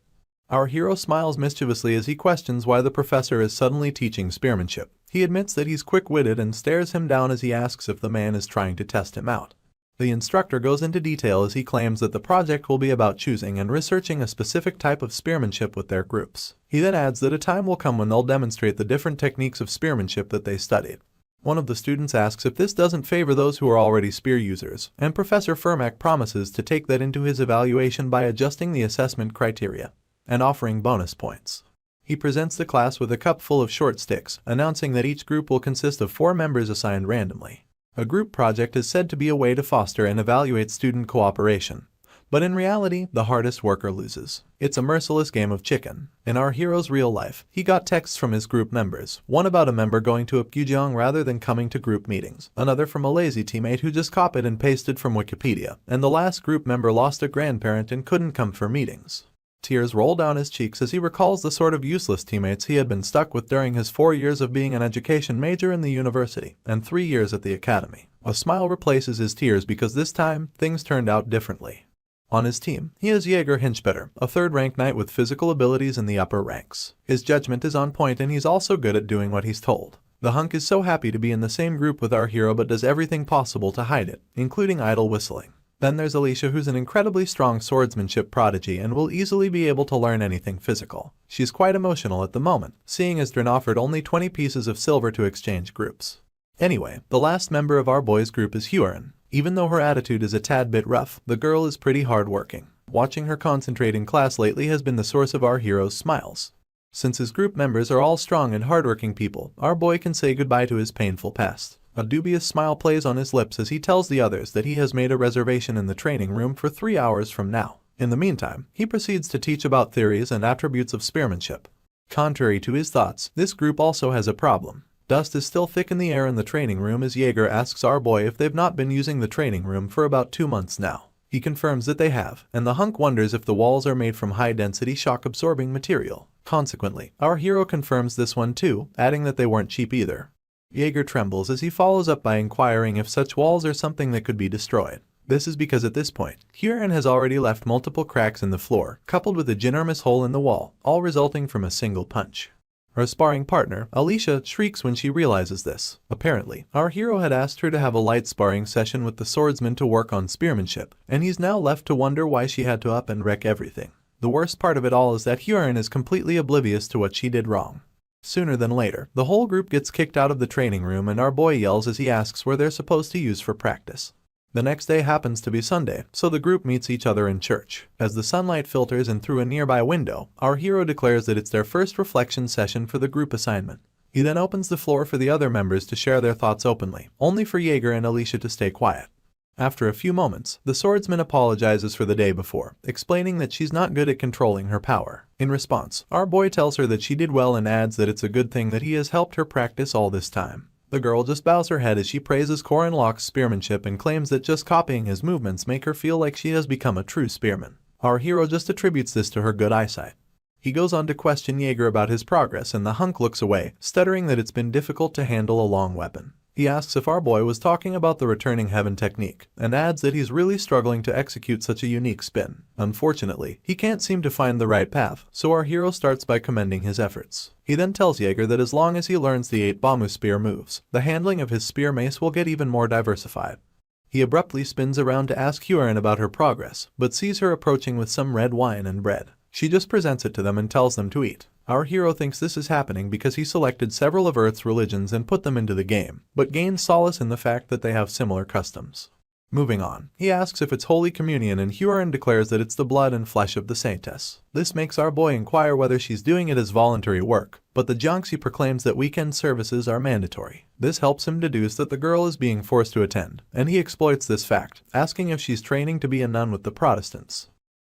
Our hero smiles mischievously as he questions why the professor is suddenly teaching spearmanship. He admits that he's quick-witted and stares him down as he asks if the man is trying to test him out. The instructor goes into detail as he claims that the project will be about choosing and researching a specific type of spearmanship with their groups. He then adds that a time will come when they'll demonstrate the different techniques of spearmanship that they studied. One of the students asks if this doesn't favor those who are already spear users, and Professor Fermack promises to take that into his evaluation by adjusting the assessment criteria and offering bonus points. He presents the class with a cup full of short sticks, announcing that each group will consist of 4 members assigned randomly. A group project is said to be a way to foster and evaluate student cooperation, but in reality, the hardest worker loses. It's a merciless game of chicken. In our hero's real life, he got texts from his group members, one about a member going to Apgujeong rather than coming to group meetings, another from a lazy teammate who just copied and pasted from Wikipedia, and the last group member lost a grandparent and couldn't come for meetings. Tears roll down his cheeks as he recalls the sort of useless teammates he had been stuck with during his 4 years of being an education major in the university and 3 years at the academy. A smile replaces his tears because this time, things turned out differently. On his team, he has Jaeger Hinchbetter, a 3rd-ranked knight with physical abilities in the upper ranks. His judgment is on point and he's also good at doing what he's told. The hunk is so happy to be in the same group with our hero but does everything possible to hide it, including idle whistling. Then there's Alicia, who's an incredibly strong swordsmanship prodigy and will easily be able to learn anything physical. She's quite emotional at the moment, seeing as Dren offered only 20 pieces of silver to exchange groups. Anyway, the last member of our boys' group is Huron. Even though her attitude is a tad bit rough, the girl is pretty hardworking. Watching her concentrate in class lately has been the source of our hero's smiles. Since his group members are all strong and hardworking people, our boy can say goodbye to his painful past. A dubious smile plays on his lips as he tells the others that he has made a reservation in the training room for 3 hours from now. In the meantime, he proceeds to teach about theories and attributes of spearmanship. Contrary to his thoughts, this group also has a problem. Dust is still thick in the air in the training room as Jaeger asks our boy if they've not been using the training room for about 2 months now. He confirms that they have, and the hunk wonders if the walls are made from high-density shock-absorbing material. Consequently, our hero confirms this one too, adding that they weren't cheap either. Jaeger trembles as he follows up by inquiring if such walls are something that could be destroyed. This is because at this point, Huron has already left multiple cracks in the floor, coupled with a ginormous hole in the wall, all resulting from a single punch. Her sparring partner, Alicia, shrieks when she realizes this. Apparently, our hero had asked her to have a light sparring session with the swordsman to work on spearmanship, and he's now left to wonder why she had to up and wreck everything. The worst part of it all is that Huron is completely oblivious to what she did wrong. Sooner than later, the whole group gets kicked out of the training room and our boy yells as he asks where they're supposed to use for practice. The next day happens to be Sunday, so the group meets each other in church. As the sunlight filters in through a nearby window, our hero declares that it's their first reflection session for the group assignment. He then opens the floor for the other members to share their thoughts openly, only for Jaeger and Alicia to stay quiet. After a few moments, the swordsman apologizes for the day before, explaining that she's not good at controlling her power. In response, our boy tells her that she did well and adds that it's a good thing that he has helped her practice all this time. The girl just bows her head as she praises Corin Locke's spearmanship and claims that just copying his movements make her feel like she has become a true spearman. Our hero just attributes this to her good eyesight. He goes on to question Jaeger about his progress and the hunk looks away, stuttering that it's been difficult to handle a long weapon. He asks if our boy was talking about the returning heaven technique, and adds that he's really struggling to execute such a unique spin. Unfortunately, he can't seem to find the right path, so our hero starts by commending his efforts. He then tells Jaeger that as long as he learns the 8 Bamu spear moves, the handling of his spear mace will get even more diversified. He abruptly spins around to ask Hyorin about her progress, but sees her approaching with some red wine and bread. She just presents it to them and tells them to eat. Our hero thinks this is happening because he selected several of Earth's religions and put them into the game, but gains solace in the fact that they have similar customs. Moving on, he asks if it's Holy Communion and Hyorin declares that it's the blood and flesh of the saintess. This makes our boy inquire whether she's doing it as voluntary work, but the Jiangxi proclaims that weekend services are mandatory. This helps him deduce that the girl is being forced to attend, and he exploits this fact, asking if she's training to be a nun with the Protestants.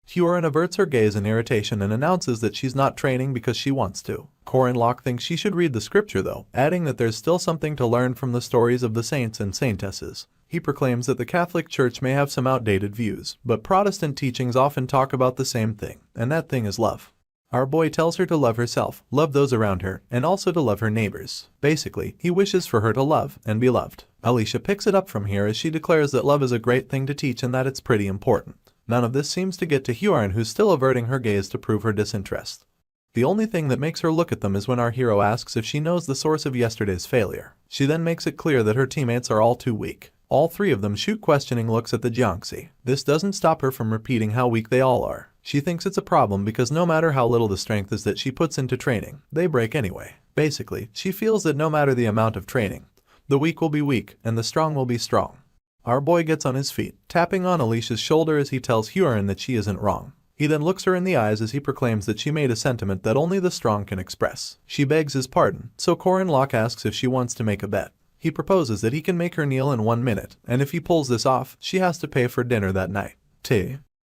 Hyorin averts her gaze in irritation and announces that she's not training because she wants to. Corin Locke thinks she should read the scripture though, adding that there's still something to learn from the stories of the saints and saintesses. He proclaims that the Catholic Church may have some outdated views, but Protestant teachings often talk about the same thing, and that thing is love. Our boy tells her to love herself, love those around her, and also to love her neighbors. Basically, he wishes for her to love and be loved. Alicia picks it up from here as she declares that love is a great thing to teach and that it's pretty important. None of this seems to get to Hyorin, who's still averting her gaze to prove her disinterest. The only thing that makes her look at them is when our hero asks if she knows the source of yesterday's failure. She then makes it clear that her teammates are all too weak. All three of them shoot questioning looks at the Jiangxi. This doesn't stop her from repeating how weak they all are. She thinks it's a problem because no matter how little the strength is that she puts into training, they break anyway. Basically, she feels that no matter the amount of training, the weak will be weak and the strong will be strong. Our boy gets on his feet, tapping on Alicia's shoulder as he tells Hyorin that she isn't wrong. He then looks her in the eyes as he proclaims that she made a sentiment that only the strong can express. She begs his pardon, so Corin Locke asks if she wants to make a bet. He proposes that he can make her kneel in 1 minute, and if he pulls this off, she has to pay for dinner that night.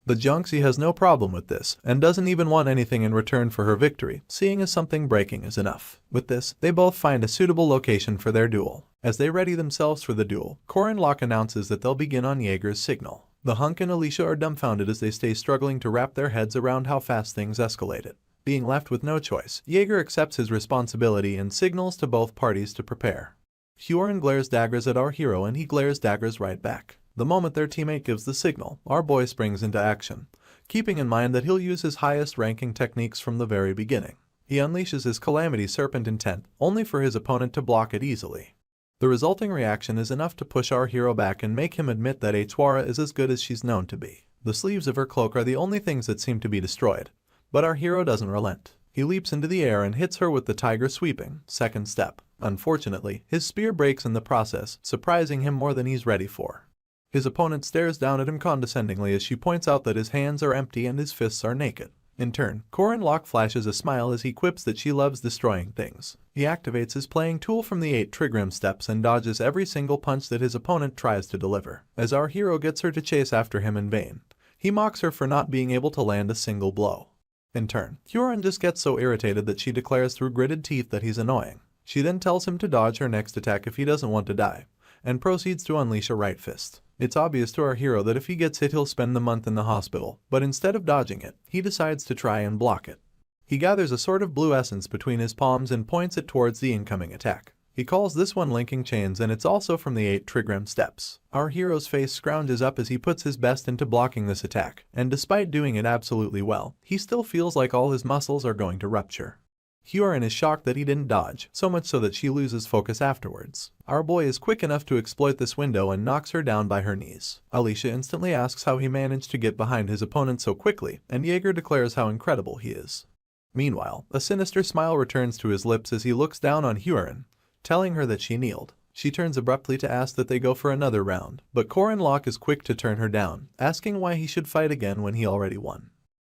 The Jiangxi has no problem with this, and doesn't even want anything in return for her victory, seeing as something breaking is enough. With this, they both find a suitable location for their duel. As they ready themselves for the duel, Corin Locke announces that they'll begin on Jaeger's signal. The hunk and Alicia are dumbfounded as they stay struggling to wrap their heads around how fast things escalated. Being left with no choice, Jaeger accepts his responsibility and signals to both parties to prepare. Hyorin glares daggers at our hero and he glares daggers right back. The moment their teammate gives the signal, our boy springs into action, keeping in mind that he'll use his highest ranking techniques from the very beginning. He unleashes his Calamity Serpent intent, only for his opponent to block it easily. The resulting reaction is enough to push our hero back and make him admit that Chwara is as good as she's known to be. The sleeves of her cloak are the only things that seem to be destroyed, but our hero doesn't relent. He leaps into the air and hits her with the tiger sweeping second step. Unfortunately, his spear breaks in the process, surprising him more than he's ready for. His opponent stares down at him condescendingly as she points out that his hands are empty and his fists are naked. In turn, Corin Locke flashes a smile as he quips that she loves destroying things. He activates his playing tool from the 8 trigram steps and dodges every single punch that his opponent tries to deliver. As our hero gets her to chase after him in vain, he mocks her for not being able to land a single blow. In turn, Hyorin just gets so irritated that she declares through gritted teeth that he's annoying. She then tells him to dodge her next attack if he doesn't want to die, and proceeds to unleash a right fist. It's obvious to our hero that if he gets hit he'll spend the month in the hospital, but instead of dodging it, he decides to try and block it. He gathers a sort of blue essence between his palms and points it towards the incoming attack. He calls this one linking chains and it's also from the 8 trigram steps. Our hero's face scrounges up as he puts his best into blocking this attack, and despite doing it absolutely well, he still feels like all his muscles are going to rupture. Hyorin is shocked that he didn't dodge, so much so that she loses focus afterwards. Our boy is quick enough to exploit this window and knocks her down by her knees. Alicia instantly asks how he managed to get behind his opponent so quickly, and Jaeger declares how incredible he is. Meanwhile, a sinister smile returns to his lips as he looks down on Hyorin, telling her that she kneeled. She turns abruptly to ask that they go for another round, but Corin Locke is quick to turn her down, asking why he should fight again when he already won.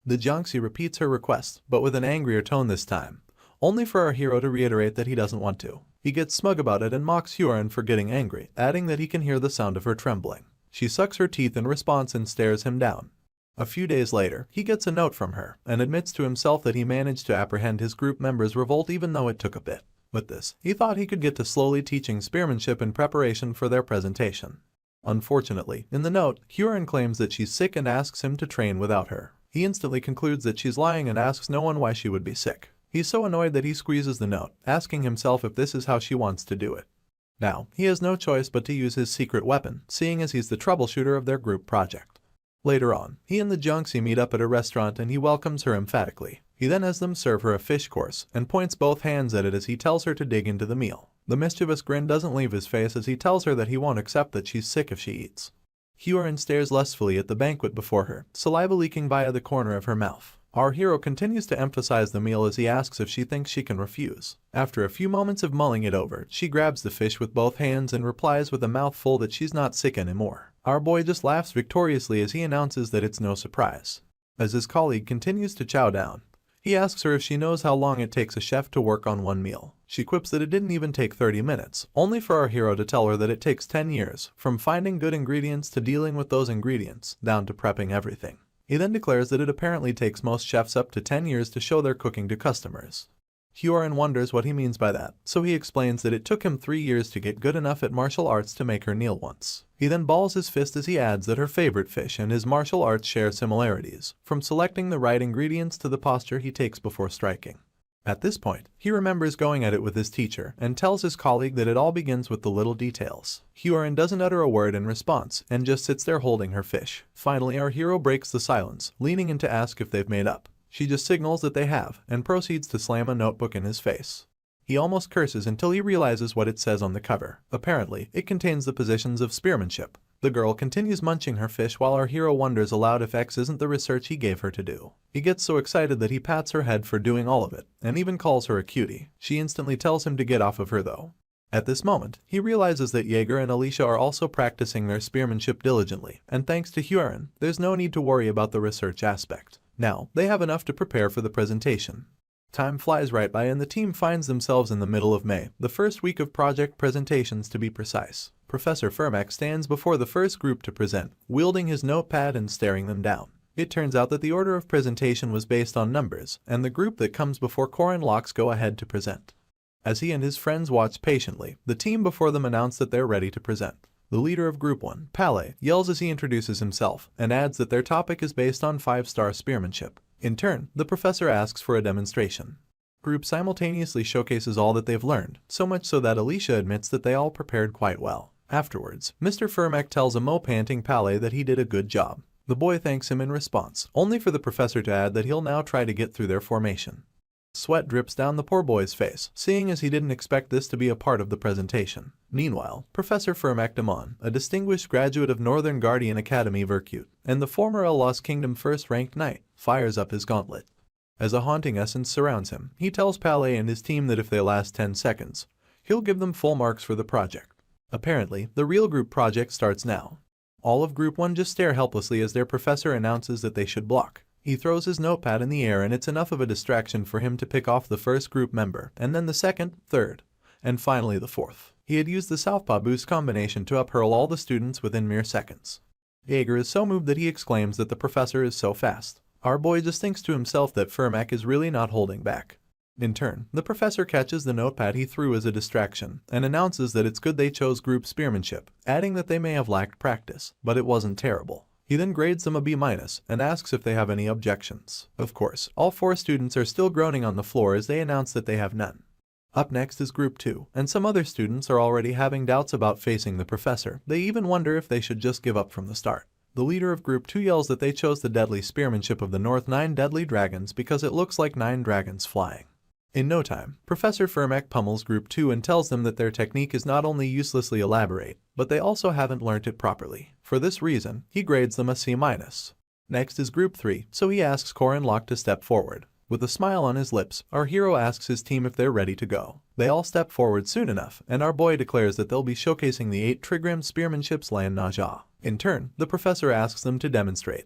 The Jiangxi repeats her request, but with an angrier tone this time, only for our hero to reiterate that he doesn't want to. He gets smug about it and mocks Hyorin for getting angry, adding that he can hear the sound of her trembling. She sucks her teeth in response and stares him down. A few days later, he gets a note from her, and admits to himself that he managed to apprehend his group members' revolt even though it took a bit. With this, he thought he could get to slowly teaching spearmanship in preparation for their presentation. Unfortunately, in the note, Hyorin claims that she's sick and asks him to train without her. He instantly concludes that she's lying and asks no one why she would be sick. He's so annoyed that he squeezes the note, asking himself if this is how she wants to do it. Now, he has no choice but to use his secret weapon, seeing as he's the troubleshooter of their group project. Later on, he and the Jiangxi meet up at a restaurant and he welcomes her emphatically. He then has them serve her a fish course, and points both hands at it as he tells her to dig into the meal. The mischievous grin doesn't leave his face as he tells her that he won't accept that she's sick if she eats. Hyorin stares lustfully at the banquet before her, saliva leaking via the corner of her mouth. Our hero continues to emphasize the meal as he asks if she thinks she can refuse. After a few moments of mulling it over, she grabs the fish with both hands and replies with a mouthful that she's not sick anymore. Our boy just laughs victoriously as he announces that it's no surprise. As his colleague continues to chow down, he asks her if she knows how long it takes a chef to work on one meal. She quips that it didn't even take 30 minutes, only for our hero to tell her that it takes 10 years, from finding good ingredients to dealing with those ingredients, down to prepping everything. He then declares that it apparently takes most chefs up to 10 years to show their cooking to customers. Hyorin wonders what he means by that, so he explains that it took him 3 years to get good enough at martial arts to make her kneel once. He then balls his fist as he adds that her favorite fish and his martial arts share similarities, from selecting the right ingredients to the posture he takes before striking. At this point, he remembers going at it with his teacher and tells his colleague that it all begins with the little details. Hyorin doesn't utter a word in response and just sits there holding her fish. Finally, our hero breaks the silence, leaning in to ask if they've made up. She just signals that they have and proceeds to slam a notebook in his face. He almost curses until he realizes what it says on the cover. Apparently, it contains the positions of spearmanship. The girl continues munching her fish while our hero wonders aloud if X isn't the research he gave her to do. He gets so excited that he pats her head for doing all of it, and even calls her a cutie. She instantly tells him to get off of her though. At this moment, he realizes that Jaeger and Alicia are also practicing their spearmanship diligently, and thanks to Hyorin, there's no need to worry about the research aspect. Now, they have enough to prepare for the presentation. Time flies right by and the team finds themselves in the middle of May, the first week of project presentations to be precise. Professor Firmak stands before the first group to present, wielding his notepad and staring them down. It turns out that the order of presentation was based on numbers, and the group that comes before Corin Locks go ahead to present. As he and his friends watch patiently, the team before them announce that they're ready to present. The leader of Group 1, Pale, yells as he introduces himself, and adds that their topic is based on 5-star spearmanship. In turn, the professor asks for a demonstration. Group simultaneously showcases all that they've learned, so much so that Alicia admits that they all prepared quite well. Afterwards, Mr. Firmak tells a mo-panting Pale that he did a good job. The boy thanks him in response, only for the professor to add that he'll now try to get through their formation. Sweat drips down the poor boy's face, seeing as he didn't expect this to be a part of the presentation. Meanwhile, Professor Firmak Damon, a distinguished graduate of Northern Guardian Academy Virtute, and the former El Lost Kingdom first-ranked knight, fires up his gauntlet. As a haunting essence surrounds him, he tells Pale and his team that if they last 10 seconds, he'll give them full marks for the project. Apparently, the real group project starts now. All of Group 1 just stare helplessly as their professor announces that they should block. He throws his notepad in the air and it's enough of a distraction for him to pick off the first group member, and then the second, third, and finally the fourth. He had used the Southpaw boost combination to uphurl all the students within mere seconds. Jaeger is so moved that he exclaims that the professor is so fast. Our boy just thinks to himself that Firmak is really not holding back. In turn, the professor catches the notepad he threw as a distraction and announces that it's good they chose group spearmanship, adding that they may have lacked practice, but it wasn't terrible. He then grades them a B- and asks if they have any objections. Of course, all 4 students are still groaning on the floor as they announce that they have none. Up next is Group 2, and some other students are already having doubts about facing the professor. They even wonder if they should just give up from the start. The leader of Group 2 yells that they chose the deadly spearmanship of the North 9 deadly dragons because it looks like 9 dragons flying. In no time, Professor Firmak pummels Group 2 and tells them that their technique is not only uselessly elaborate, but they also haven't learnt it properly. For this reason, he grades them a C-. Next is Group 3, so he asks Corin Locke to step forward. With a smile on his lips, our hero asks his team if they're ready to go. They all step forward soon enough, and our boy declares that they'll be showcasing the 8 trigram spearmanship's Lan Naja. In turn, the professor asks them to demonstrate.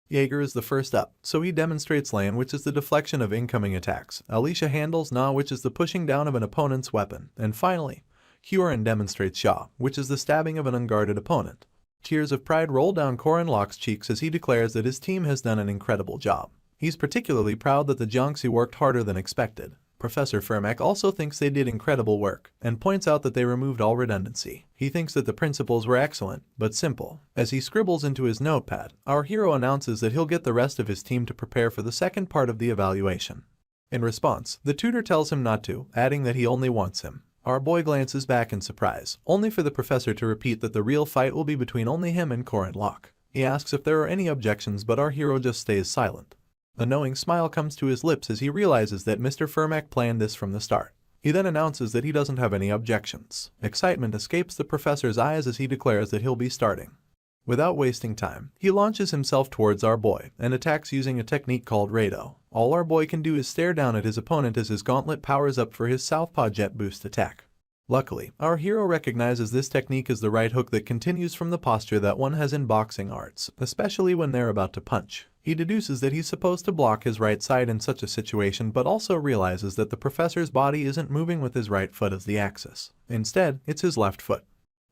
Jaeger is the first up, so he demonstrates Lan, which is the deflection of incoming attacks. Alicia handles Na, which is the pushing down of an opponent's weapon. And finally, Hyorin demonstrates Sha, which is the stabbing of an unguarded opponent. Tears of pride roll down Corin Locke's cheeks as he declares that his team has done an incredible job. He's particularly proud that the Jiangxi worked harder than expected. Professor Firmak also thinks they did incredible work, and points out that they removed all redundancy. He thinks that the principles were excellent, but simple. As he scribbles into his notepad, our hero announces that he'll get the rest of his team to prepare for the second part of the evaluation. In response, the tutor tells him not to, adding that he only wants him. Our boy glances back in surprise, only for the professor to repeat that the real fight will be between only him and Corin Locke. He asks if there are any objections, but our hero just stays silent. A knowing smile comes to his lips as he realizes that Mr. Firmak planned this from the start. He then announces that he doesn't have any objections. Excitement escapes the professor's eyes as he declares that he'll be starting. Without wasting time, he launches himself towards our boy and attacks using a technique called Rado. All our boy can do is stare down at his opponent as his gauntlet powers up for his southpaw jet boost attack. Luckily, our hero recognizes this technique as the right hook that continues from the posture that one has in boxing arts, especially when they're about to punch. He deduces that he's supposed to block his right side in such a situation, but also realizes that the professor's body isn't moving with his right foot as the axis. Instead, it's his left foot.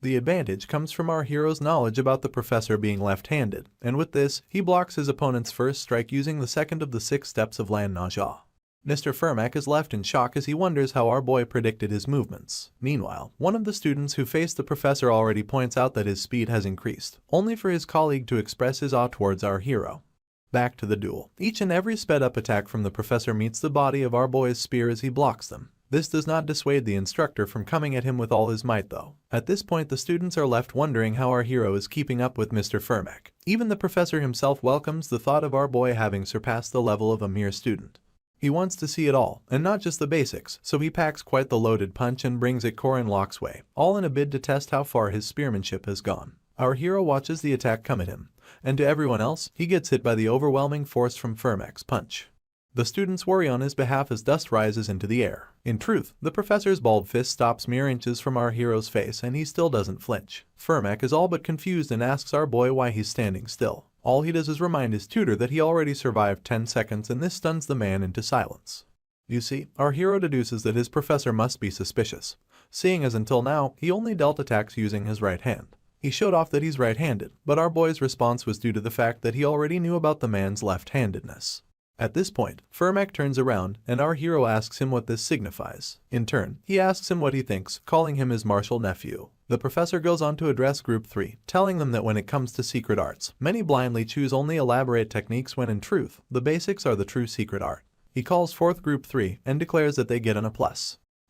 The advantage comes from our hero's knowledge about the professor being left-handed, and with this, he blocks his opponent's first strike using the second of the 6 steps of Lan Na Jia. Mr. Fermac is left in shock as he wonders how our boy predicted his movements. Meanwhile, one of the students who faced the professor already points out that his speed has increased, only for his colleague to express his awe towards our hero. Back to the duel. Each and every sped-up attack from the professor meets the body of our boy's spear as he blocks them. This does not dissuade the instructor from coming at him with all his might though. At this point the students are left wondering how our hero is keeping up with Mr. Fermac. Even the professor himself welcomes the thought of our boy having surpassed the level of a mere student. He wants to see it all, and not just the basics, so he packs quite the loaded punch and brings it Corin Locke's way, all in a bid to test how far his spearmanship has gone. Our hero watches the attack come at him, and to everyone else, he gets hit by the overwhelming force from Fermac's punch. The students worry on his behalf as dust rises into the air. In truth, the professor's bald fist stops mere inches from our hero's face and he still doesn't flinch. Fermac is all but confused and asks our boy why he's standing still. All he does is remind his tutor that he already survived 10 seconds and this stuns the man into silence. You see, our hero deduces that his professor must be suspicious, seeing as until now, he only dealt attacks using his right hand. He showed off that he's right-handed, but our boy's response was due to the fact that he already knew about the man's left-handedness. At this point, Fermac turns around and our hero asks him what this signifies. In turn, he asks him what he thinks, calling him his martial nephew. The professor goes on to address Group 3, telling them that when it comes to secret arts, many blindly choose only elaborate techniques when in truth, the basics are the true secret art. He calls forth Group 3 and declares that they get an A+.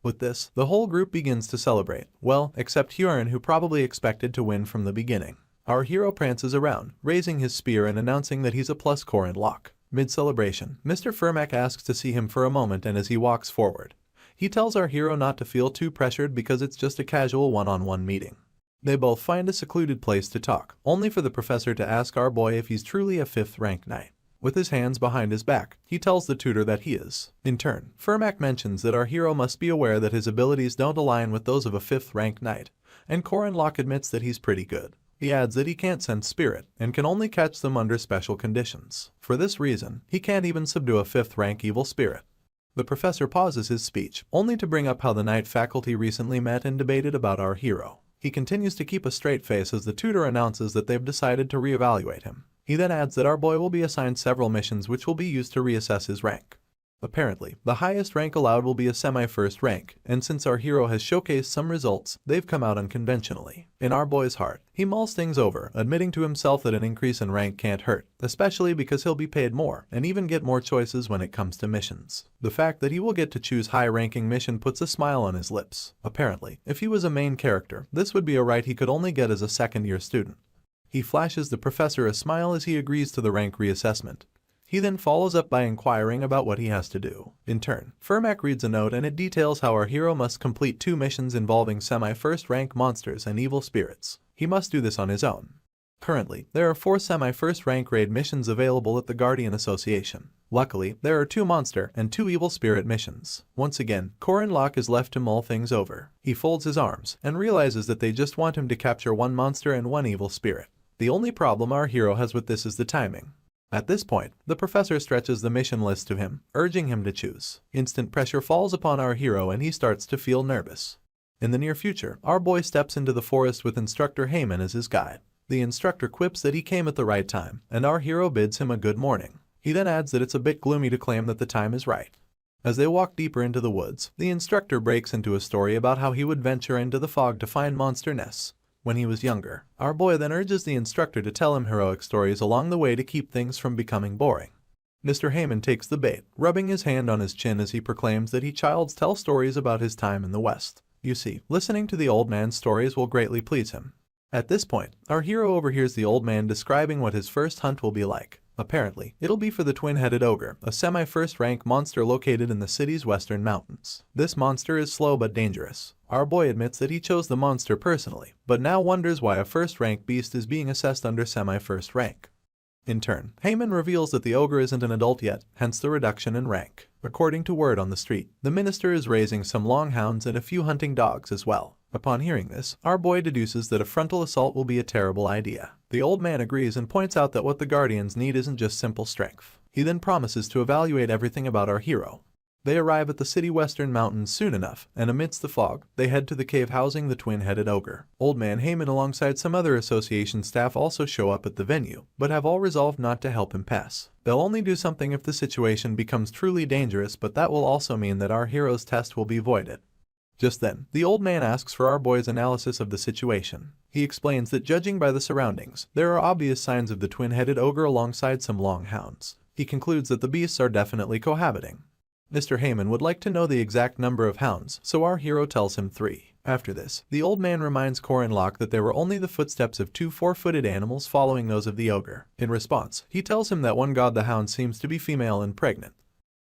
With this, the whole group begins to celebrate, well, except Huron who probably expected to win from the beginning. Our hero prances around, raising his spear and announcing that he's a plus Corin Locke. Mid-celebration, Mr. Fermac asks to see him for a moment and as he walks forward, he tells our hero not to feel too pressured because it's just a casual one-on-one meeting. They both find a secluded place to talk, only for the professor to ask our boy if he's truly a 5th rank knight. With his hands behind his back, he tells the tutor that he is. In turn, Fermac mentions that our hero must be aware that his abilities don't align with those of a 5th rank knight, and Corin Locke admits that he's pretty good. He adds that he can't sense spirit, and can only catch them under special conditions. For this reason, he can't even subdue a 5th rank evil spirit. The professor pauses his speech, only to bring up how the knight faculty recently met and debated about our hero. He continues to keep a straight face as the tutor announces that they've decided to reevaluate him. He then adds that our boy will be assigned several missions which will be used to reassess his rank. Apparently, the highest rank allowed will be a semi-first rank, and since our hero has showcased some results, they've come out unconventionally. In our boy's heart, he mulls things over, admitting to himself that an increase in rank can't hurt, especially because he'll be paid more, and even get more choices when it comes to missions. The fact that he will get to choose high-ranking mission puts a smile on his lips. Apparently, if he was a main character, this would be a right he could only get as a second-year student. He flashes the professor a smile as he agrees to the rank reassessment. He then follows up by inquiring about what he has to do. In turn, Fermac reads a note and it details how our hero must complete 2 missions involving semi-first rank monsters and evil spirits. He must do this on his own. Currently, there are 4 semi-first rank raid missions available at the Guardian Association. Luckily, there are 2 monster and 2 evil spirit missions. Once again, Corin Locke is left to mull things over. He folds his arms and realizes that they just want him to capture 1 monster and 1 evil spirit. The only problem our hero has with this is the timing. At this point, the professor stretches the mission list to him, urging him to choose. Instant pressure falls upon our hero and he starts to feel nervous. In the near future, our boy steps into the forest with instructor Heyman as his guide. The instructor quips that he came at the right time, and our hero bids him a good morning. He then adds that it's a bit gloomy to claim that the time is right. As they walk deeper into the woods, the instructor breaks into a story about how he would venture into the fog to find monster nests when he was younger. Our boy then urges the instructor to tell him heroic stories along the way to keep things from becoming boring. Mr. Heyman takes the bait, rubbing his hand on his chin as he proclaims that he childs tell stories about his time in the West. You see, listening to the old man's stories will greatly please him. At this point, our hero overhears the old man describing what his first hunt will be like. Apparently, it'll be for the twin-headed ogre, a semi-first rank monster located in the city's western mountains. This monster is slow but dangerous. Our boy admits that he chose the monster personally, but now wonders why a first-rank beast is being assessed under semi-first rank. In turn, Heyman reveals that the ogre isn't an adult yet, hence the reduction in rank. According to word on the street, the minister is raising some longhounds and a few hunting dogs as well. Upon hearing this, our boy deduces that a frontal assault will be a terrible idea. The old man agrees and points out that what the guardians need isn't just simple strength. He then promises to evaluate everything about our hero. They arrive at the city western mountains soon enough, and amidst the fog, they head to the cave housing the twin-headed ogre. Old Man Heyman alongside some other association staff also show up at the venue, but have all resolved not to help him pass. They'll only do something if the situation becomes truly dangerous, but that will also mean that our hero's test will be voided. Just then, the old man asks for our boy's analysis of the situation. He explains that judging by the surroundings, there are obvious signs of the twin-headed ogre alongside some longhounds. He concludes that the beasts are definitely cohabiting. Mr. Heyman would like to know the exact number of hounds, so our hero tells him 3. After this, the old man reminds Corinlock that there were only the footsteps of 2 4-footed animals following those of the ogre. In response, he tells him that one god the hound seems to be female and pregnant.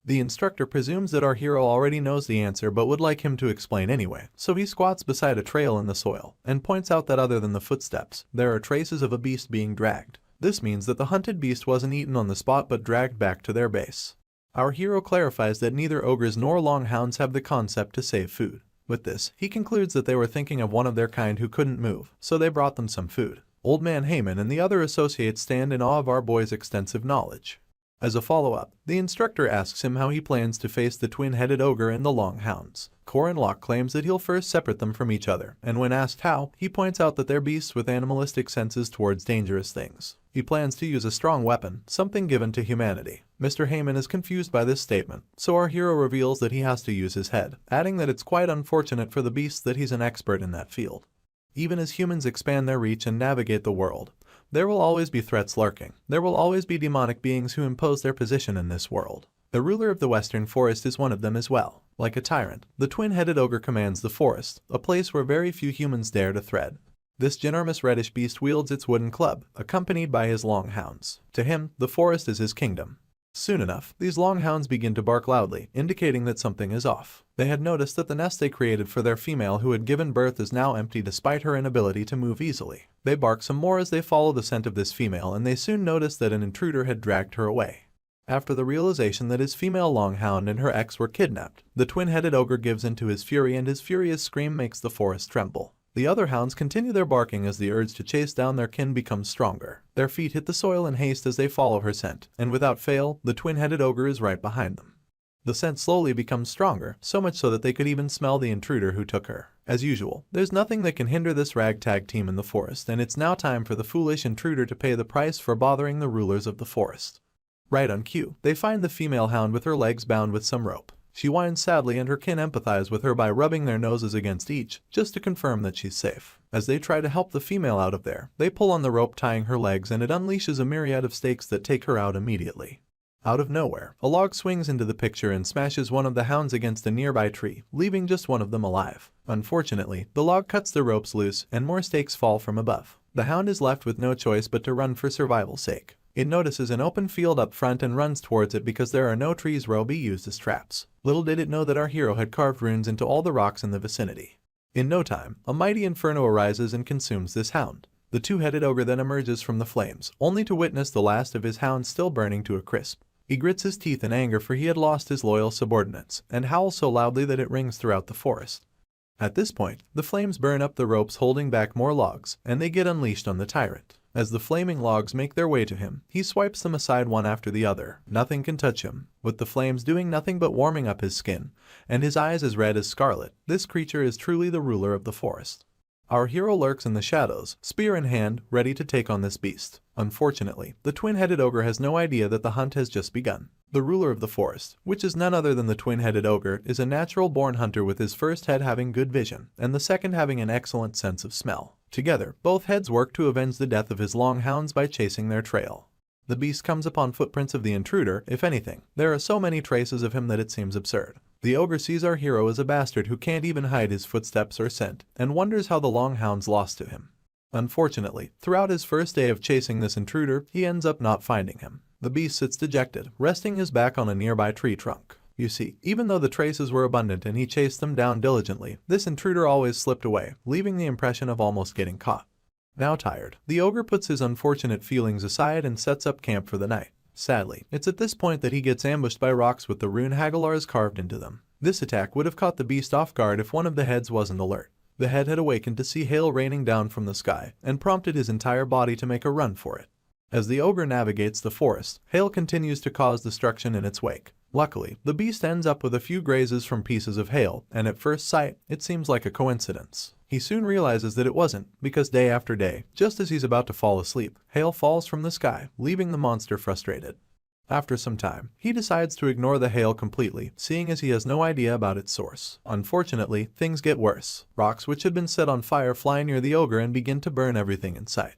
The instructor presumes that our hero already knows the answer but would like him to explain anyway, so he squats beside a trail in the soil and points out that other than the footsteps, there are traces of a beast being dragged. This means that the hunted beast wasn't eaten on the spot but dragged back to their base. Our hero clarifies that neither ogres nor longhounds have the concept to save food. With this, he concludes that they were thinking of one of their kind who couldn't move, so they brought them some food. Old Man Heyman and the other associates stand in awe of our boy's extensive knowledge. As a follow-up, the instructor asks him how he plans to face the twin-headed ogre and the longhounds. Corinlock claims that he'll first separate them from each other, and when asked how, he points out that they're beasts with animalistic senses towards dangerous things. He plans to use a strong weapon, something given to humanity. Mr. Heyman is confused by this statement, so our hero reveals that he has to use his head, adding that it's quite unfortunate for the beasts that he's an expert in that field. Even as humans expand their reach and navigate the world, there will always be threats lurking. There will always be demonic beings who impose their position in this world. The ruler of the Western Forest is one of them as well. Like a tyrant, the twin-headed ogre commands the forest, a place where very few humans dare to tread. This ginormous reddish beast wields its wooden club, accompanied by his longhounds. To him, the forest is his kingdom. Soon enough, these longhounds begin to bark loudly, indicating that something is off. They had noticed that the nest they created for their female who had given birth is now empty despite her inability to move easily. They bark some more as they follow the scent of this female, and they soon notice that an intruder had dragged her away. After the realization that his female longhound and her ex were kidnapped, the twin-headed ogre gives in to his fury, and his furious scream makes the forest tremble. The other hounds continue their barking as the urge to chase down their kin becomes stronger. Their feet hit the soil in haste as they follow her scent, and without fail, the twin-headed ogre is right behind them. The scent slowly becomes stronger, so much so that they could even smell the intruder who took her. As usual, there's nothing that can hinder this ragtag team in the forest, and it's now time for the foolish intruder to pay the price for bothering the rulers of the forest. Right on cue, they find the female hound with her legs bound with some rope. She whines sadly, and her kin empathize with her by rubbing their noses against each, just to confirm that she's safe. As they try to help the female out of there, they pull on the rope tying her legs, and it unleashes a myriad of stakes that take her out immediately. Out of nowhere, a log swings into the picture and smashes one of the hounds against a nearby tree, leaving just one of them alive. Unfortunately, the log cuts the ropes loose, and more stakes fall from above. The hound is left with no choice but to run for survival's sake. It notices an open field up front and runs towards it because there are no trees where it'll be used as traps. Little did it know that our hero had carved runes into all the rocks in the vicinity. In no time, a mighty inferno arises and consumes this hound. The two-headed ogre then emerges from the flames, only to witness the last of his hounds still burning to a crisp. He grits his teeth in anger, for he had lost his loyal subordinates, and howls so loudly that it rings throughout the forest. At this point, the flames burn up the ropes holding back more logs, and they get unleashed on the tyrant. As the flaming logs make their way to him, he swipes them aside one after the other. Nothing can touch him. With the flames doing nothing but warming up his skin, and his eyes as red as scarlet, this creature is truly the ruler of the forest. Our hero lurks in the shadows, spear in hand, ready to take on this beast. Unfortunately, the twin-headed ogre has no idea that the hunt has just begun. The ruler of the forest, which is none other than the twin-headed ogre, is a natural-born hunter, with his first head having good vision, and the second having an excellent sense of smell. Together, both heads work to avenge the death of his longhounds by chasing their trail. The beast comes upon footprints of the intruder. If anything, there are so many traces of him that it seems absurd. The ogre sees our hero as a bastard who can't even hide his footsteps or scent, and wonders how the longhounds lost to him. Unfortunately, throughout his first day of chasing this intruder, he ends up not finding him. The beast sits dejected, resting his back on a nearby tree trunk. You see, even though the traces were abundant and he chased them down diligently, this intruder always slipped away, leaving the impression of almost getting caught. Now tired, the ogre puts his unfortunate feelings aside and sets up camp for the night. Sadly, it's at this point that he gets ambushed by rocks with the rune Hagalars carved into them. This attack would have caught the beast off guard if one of the heads wasn't alert. The head had awakened to see hail raining down from the sky and prompted his entire body to make a run for it. As the ogre navigates the forest, hail continues to cause destruction in its wake. Luckily, the beast ends up with a few grazes from pieces of hail, and at first sight, it seems like a coincidence. He soon realizes that it wasn't, because day after day, just as he's about to fall asleep, hail falls from the sky, leaving the monster frustrated. After some time, he decides to ignore the hail completely, seeing as he has no idea about its source. Unfortunately, things get worse. Rocks which had been set on fire fly near the ogre and begin to burn everything in sight.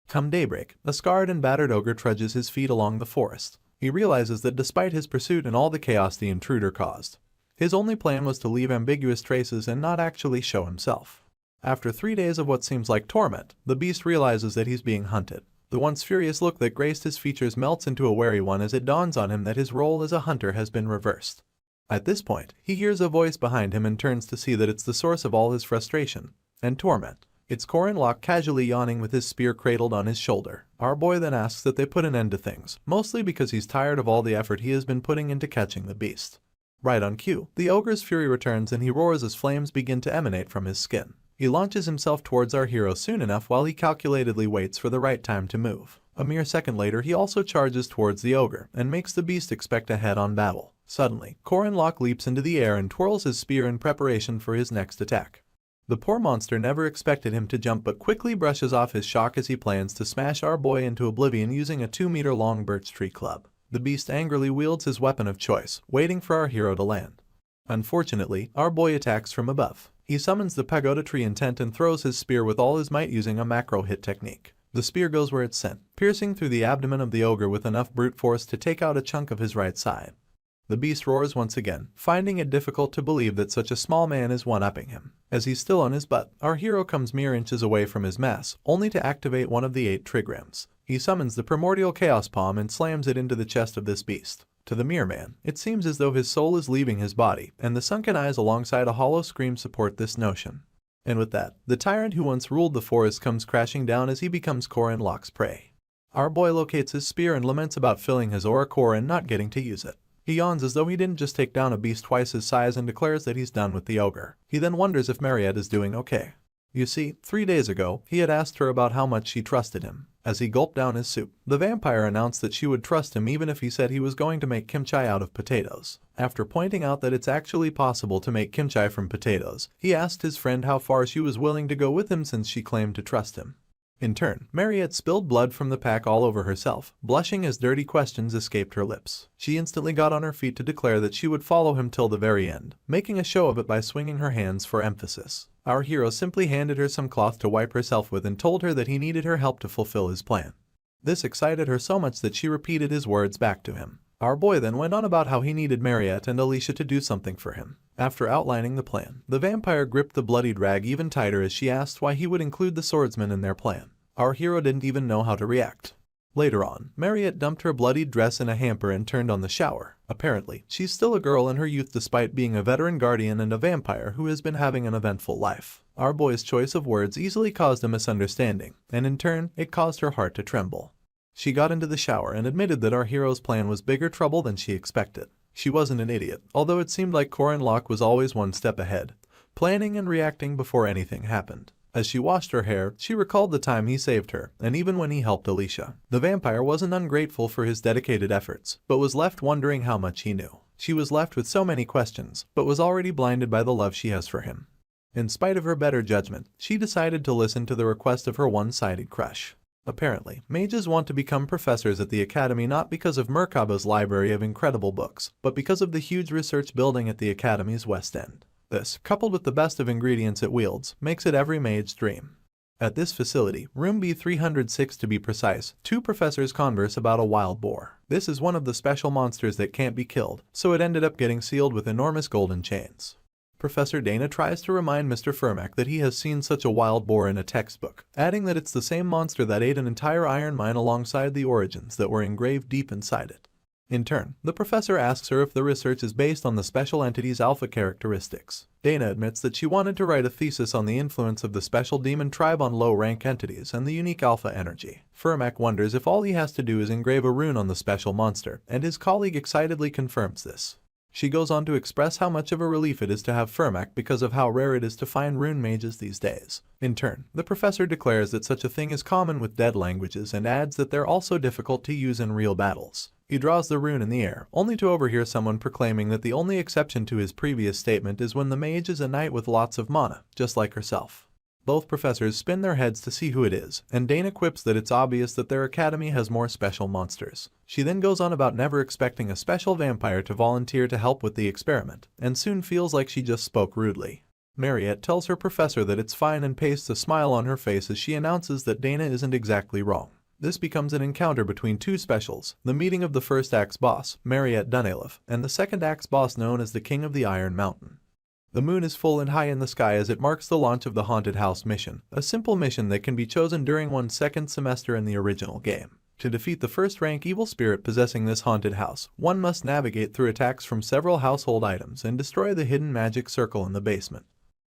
Come daybreak, a scarred and battered ogre trudges his feet along the forest. He realizes that despite his pursuit and all the chaos the intruder caused, his only plan was to leave ambiguous traces and not actually show himself. After 3 days of what seems like torment, the beast realizes that he's being hunted. The once furious look that graced his features melts into a wary one as it dawns on him that his role as a hunter has been reversed. At this point, he hears a voice behind him and turns to see that it's the source of all his frustration and torment. It's Corin Locke casually yawning with his spear cradled on his shoulder. Our boy then asks that they put an end to things, mostly because he's tired of all the effort he has been putting into catching the beast. Right on cue, the ogre's fury returns and he roars as flames begin to emanate from his skin. He launches himself towards our hero soon enough while he calculatedly waits for the right time to move. A mere second later, he also charges towards the ogre and makes the beast expect a head-on battle. Suddenly, Corin Locke leaps into the air and twirls his spear in preparation for his next attack. The poor monster never expected him to jump but quickly brushes off his shock as he plans to smash our boy into oblivion using a 2-meter-long birch tree club. The beast angrily wields his weapon of choice, waiting for our hero to land. Unfortunately, our boy attacks from above. He summons the pagoda tree intent and throws his spear with all his might using a macro hit technique. The spear goes where it's sent, piercing through the abdomen of the ogre with enough brute force to take out a chunk of his right side. The beast roars once again, finding it difficult to believe that such a small man is one-upping him. As he's still on his butt, our hero comes mere inches away from his mass, only to activate one of the 8 trigrams. He summons the primordial chaos palm and slams it into the chest of this beast. To the mere man, it seems as though his soul is leaving his body, and the sunken eyes alongside a hollow scream support this notion. And with that, the tyrant who once ruled the forest comes crashing down as he becomes Corin Locke's prey. Our boy locates his spear and laments about filling his aura core and not getting to use it. He yawns as though he didn't just take down a beast twice his size and declares that he's done with the ogre. He then wonders if Mariette is doing okay. You see, 3 days ago, he had asked her about how much she trusted him. As he gulped down his soup, the vampire announced that she would trust him even if he said he was going to make kimchi out of potatoes. After pointing out that it's actually possible to make kimchi from potatoes, he asked his friend how far she was willing to go with him since she claimed to trust him. In turn, Mariette spilled blood from the pack all over herself, blushing as dirty questions escaped her lips. She instantly got on her feet to declare that she would follow him till the very end, making a show of it by swinging her hands for emphasis. Our hero simply handed her some cloth to wipe herself with and told her that he needed her help to fulfill his plan. This excited her so much that she repeated his words back to him. Our boy then went on about how he needed Mariette and Alicia to do something for him. After outlining the plan, the vampire gripped the bloodied rag even tighter as she asked why he would include the swordsman in their plan. Our hero didn't even know how to react. Later on, Mariette dumped her bloodied dress in a hamper and turned on the shower. Apparently, she's still a girl in her youth despite being a veteran guardian and a vampire who has been having an eventful life. Our boy's choice of words easily caused a misunderstanding, and in turn, it caused her heart to tremble. She got into the shower and admitted that our hero's plan was bigger trouble than she expected. She wasn't an idiot, although it seemed like Corin Locke was always one step ahead, planning and reacting before anything happened. As she washed her hair, she recalled the time he saved her, and even when he helped Alicia. The vampire wasn't ungrateful for his dedicated efforts, but was left wondering how much he knew. She was left with so many questions, but was already blinded by the love she has for him. In spite of her better judgment, she decided to listen to the request of her one-sided crush. Apparently, mages want to become professors at the academy not because of Merkaba's library of incredible books, but because of the huge research building at the academy's west end. This, coupled with the best of ingredients it wields, makes it every mage's dream. At this facility, room B306 to be precise, 2 professors converse about a wild boar. This is one of the special monsters that can't be killed, so it ended up getting sealed with enormous golden chains. Professor Dana tries to remind Mr. Firmak that he has seen such a wild boar in a textbook, adding that it's the same monster that ate an entire iron mine alongside the origins that were engraved deep inside it. In turn, the professor asks her if the research is based on the special entity's alpha characteristics. Dana admits that she wanted to write a thesis on the influence of the special demon tribe on low-rank entities and the unique alpha energy. Firmak wonders if all he has to do is engrave a rune on the special monster, and his colleague excitedly confirms this. She goes on to express how much of a relief it is to have Firmak because of how rare it is to find rune mages these days. In turn, the professor declares that such a thing is common with dead languages and adds that they're also difficult to use in real battles. He draws the rune in the air, only to overhear someone proclaiming that the only exception to his previous statement is when the mage is a knight with lots of mana, just like herself. Both professors spin their heads to see who it is, and Dana quips that it's obvious that their academy has more special monsters. She then goes on about never expecting a special vampire to volunteer to help with the experiment, and soon feels like she just spoke rudely. Mariette tells her professor that it's fine and pastes a smile on her face as she announces that Dana isn't exactly wrong. This becomes an encounter between two specials, the meeting of the first act's boss, Mariette Dunalef, and the second act's boss known as the King of the Iron Mountain. The moon is full and high in the sky as it marks the launch of the Haunted House mission, a simple mission that can be chosen during one's second semester in the original game. To defeat the first-rank evil spirit possessing this haunted house, one must navigate through attacks from several household items and destroy the hidden magic circle in the basement.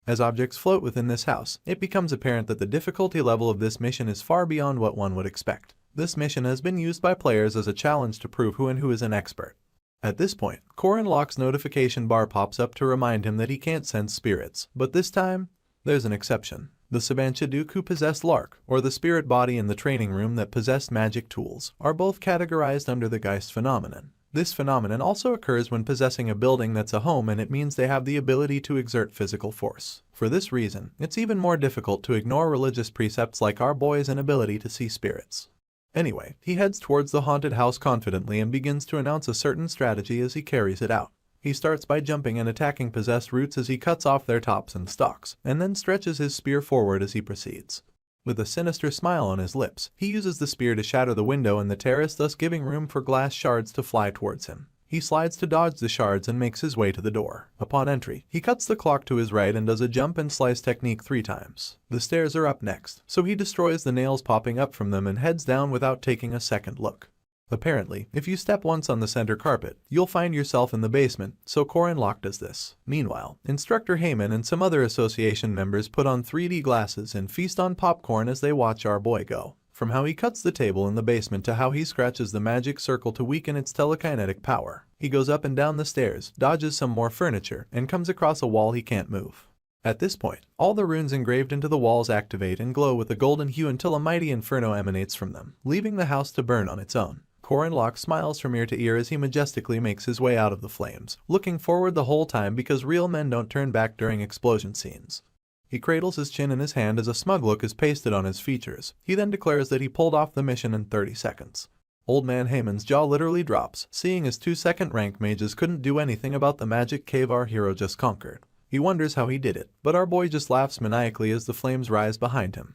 As objects float within this house, it becomes apparent that the difficulty level of this mission is far beyond what one would expect. This mission has been used by players as a challenge to prove who is an expert. At this point, Corin Locke's notification bar pops up to remind him that he can't sense spirits, but this time, there's an exception. The Sabanchaduk who possessed Lark, or the spirit body in the training room that possessed magic tools, are both categorized under the Geist phenomenon. This phenomenon also occurs when possessing a building that's a home, and it means they have the ability to exert physical force. For this reason, it's even more difficult to ignore religious precepts like our boy's inability to see spirits. Anyway, he heads towards the haunted house confidently and begins to announce a certain strategy as he carries it out. He starts by jumping and attacking possessed roots as he cuts off their tops and stalks, and then stretches his spear forward as he proceeds. With a sinister smile on his lips, he uses the spear to shatter the window in the terrace, thus giving room for glass shards to fly towards him. He slides to dodge the shards and makes his way to the door. Upon entry, he cuts the clock to his right and does a jump and slice technique 3 times. The stairs are up next, so he destroys the nails popping up from them and heads down without taking a second look. Apparently, if you step once on the center carpet, you'll find yourself in the basement, so Corin Locke does this. Meanwhile, Instructor Heyman and some other association members put on 3D glasses and feast on popcorn as they watch our boy go. From how he cuts the table in the basement to how he scratches the magic circle to weaken its telekinetic power. He goes up and down the stairs, dodges some more furniture, and comes across a wall he can't move. At this point, all the runes engraved into the walls activate and glow with a golden hue until a mighty inferno emanates from them, leaving the house to burn on its own. Corin Locke smiles from ear to ear as he majestically makes his way out of the flames, looking forward the whole time because real men don't turn back during explosion scenes. He cradles his chin in his hand as a smug look is pasted on his features. He then declares that he pulled off the mission in 30 seconds. Old man Heyman's jaw literally drops, seeing as 2 second-rank mages couldn't do anything about the magic cave our hero just conquered. He wonders how he did it, but our boy just laughs maniacally as the flames rise behind him.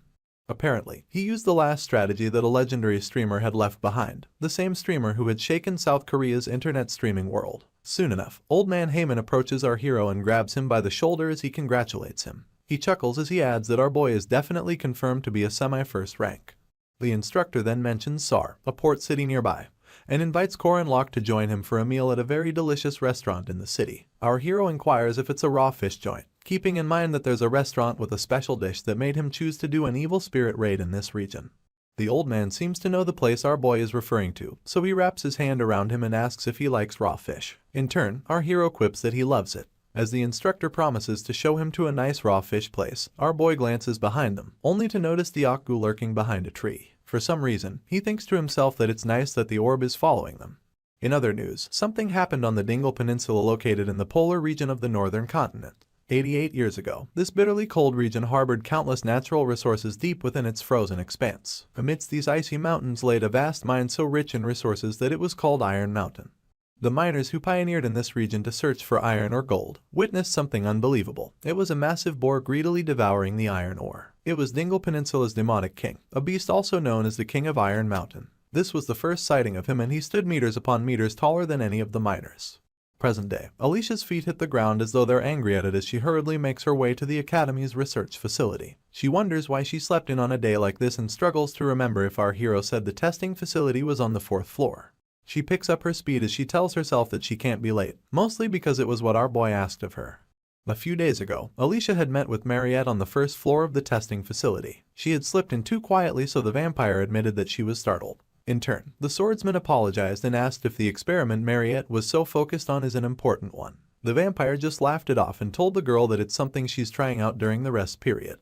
Apparently, he used the last strategy that a legendary streamer had left behind, the same streamer who had shaken South Korea's internet streaming world. Soon enough, Old Man Heyman approaches our hero and grabs him by the shoulder as he congratulates him. He chuckles as he adds that our boy is definitely confirmed to be a semi-first rank. The instructor then mentions Sar, a port city nearby, and invites Corin Locke to join him for a meal at a very delicious restaurant in the city. Our hero inquires if it's a raw fish joint, keeping in mind that there's a restaurant with a special dish that made him choose to do an evil spirit raid in this region. The old man seems to know the place our boy is referring to, so he wraps his hand around him and asks if he likes raw fish. In turn, our hero quips that he loves it. As the instructor promises to show him to a nice raw fish place, our boy glances behind them, only to notice the Otaku lurking behind a tree. For some reason, he thinks to himself that it's nice that the orb is following them. In other news, something happened on the Dingle Peninsula located in the polar region of the northern continent. 88 years ago, this bitterly cold region harbored countless natural resources deep within its frozen expanse. Amidst these icy mountains laid a vast mine so rich in resources that it was called Iron Mountain. The miners who pioneered in this region to search for iron or gold witnessed something unbelievable. It was a massive boar greedily devouring the iron ore. It was Dingle Peninsula's demonic king, a beast also known as the King of Iron Mountain. This was the first sighting of him, and he stood meters upon meters taller than any of the miners. Present day. Alicia's feet hit the ground as though they're angry at it as she hurriedly makes her way to the Academy's research facility. She wonders why she slept in on a day like this and struggles to remember if our hero said the testing facility was on the 4th floor. She picks up her speed as she tells herself that she can't be late, mostly because it was what our boy asked of her. A few days ago, Alicia had met with Mariette on the 1st floor of the testing facility. She had slipped in too quietly, so the vampire admitted that she was startled. In turn, the swordsman apologized and asked if the experiment Mariette was so focused on is an important one. The vampire just laughed it off and told the girl that it's something she's trying out during the rest period.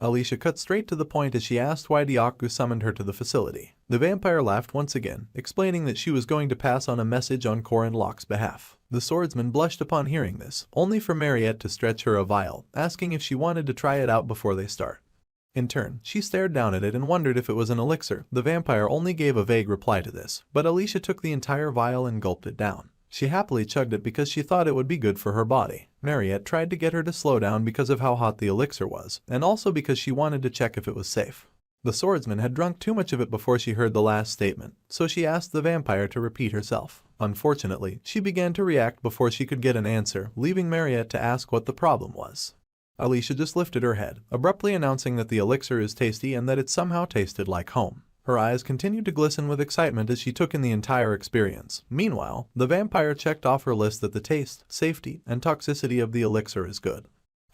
Alicia cut straight to the point as she asked why Diaku summoned her to the facility. The vampire laughed once again, explaining that she was going to pass on a message on Corin Locke's behalf. The swordsman blushed upon hearing this, only for Mariette to stretch her a vial, asking if she wanted to try it out before they start. In turn, she stared down at it and wondered if it was an elixir. The vampire only gave a vague reply to this, but Alicia took the entire vial and gulped it down. She happily chugged it because she thought it would be good for her body. Mariette tried to get her to slow down because of how hot the elixir was, and also because she wanted to check if it was safe. The swordsman had drunk too much of it before she heard the last statement, so she asked the vampire to repeat herself. Unfortunately, she began to react before she could get an answer, leaving Mariette to ask what the problem was. Alicia just lifted her head, abruptly announcing that the elixir is tasty and that it somehow tasted like home. Her eyes continued to glisten with excitement as she took in the entire experience. Meanwhile, the vampire checked off her list that the taste, safety, and toxicity of the elixir is good.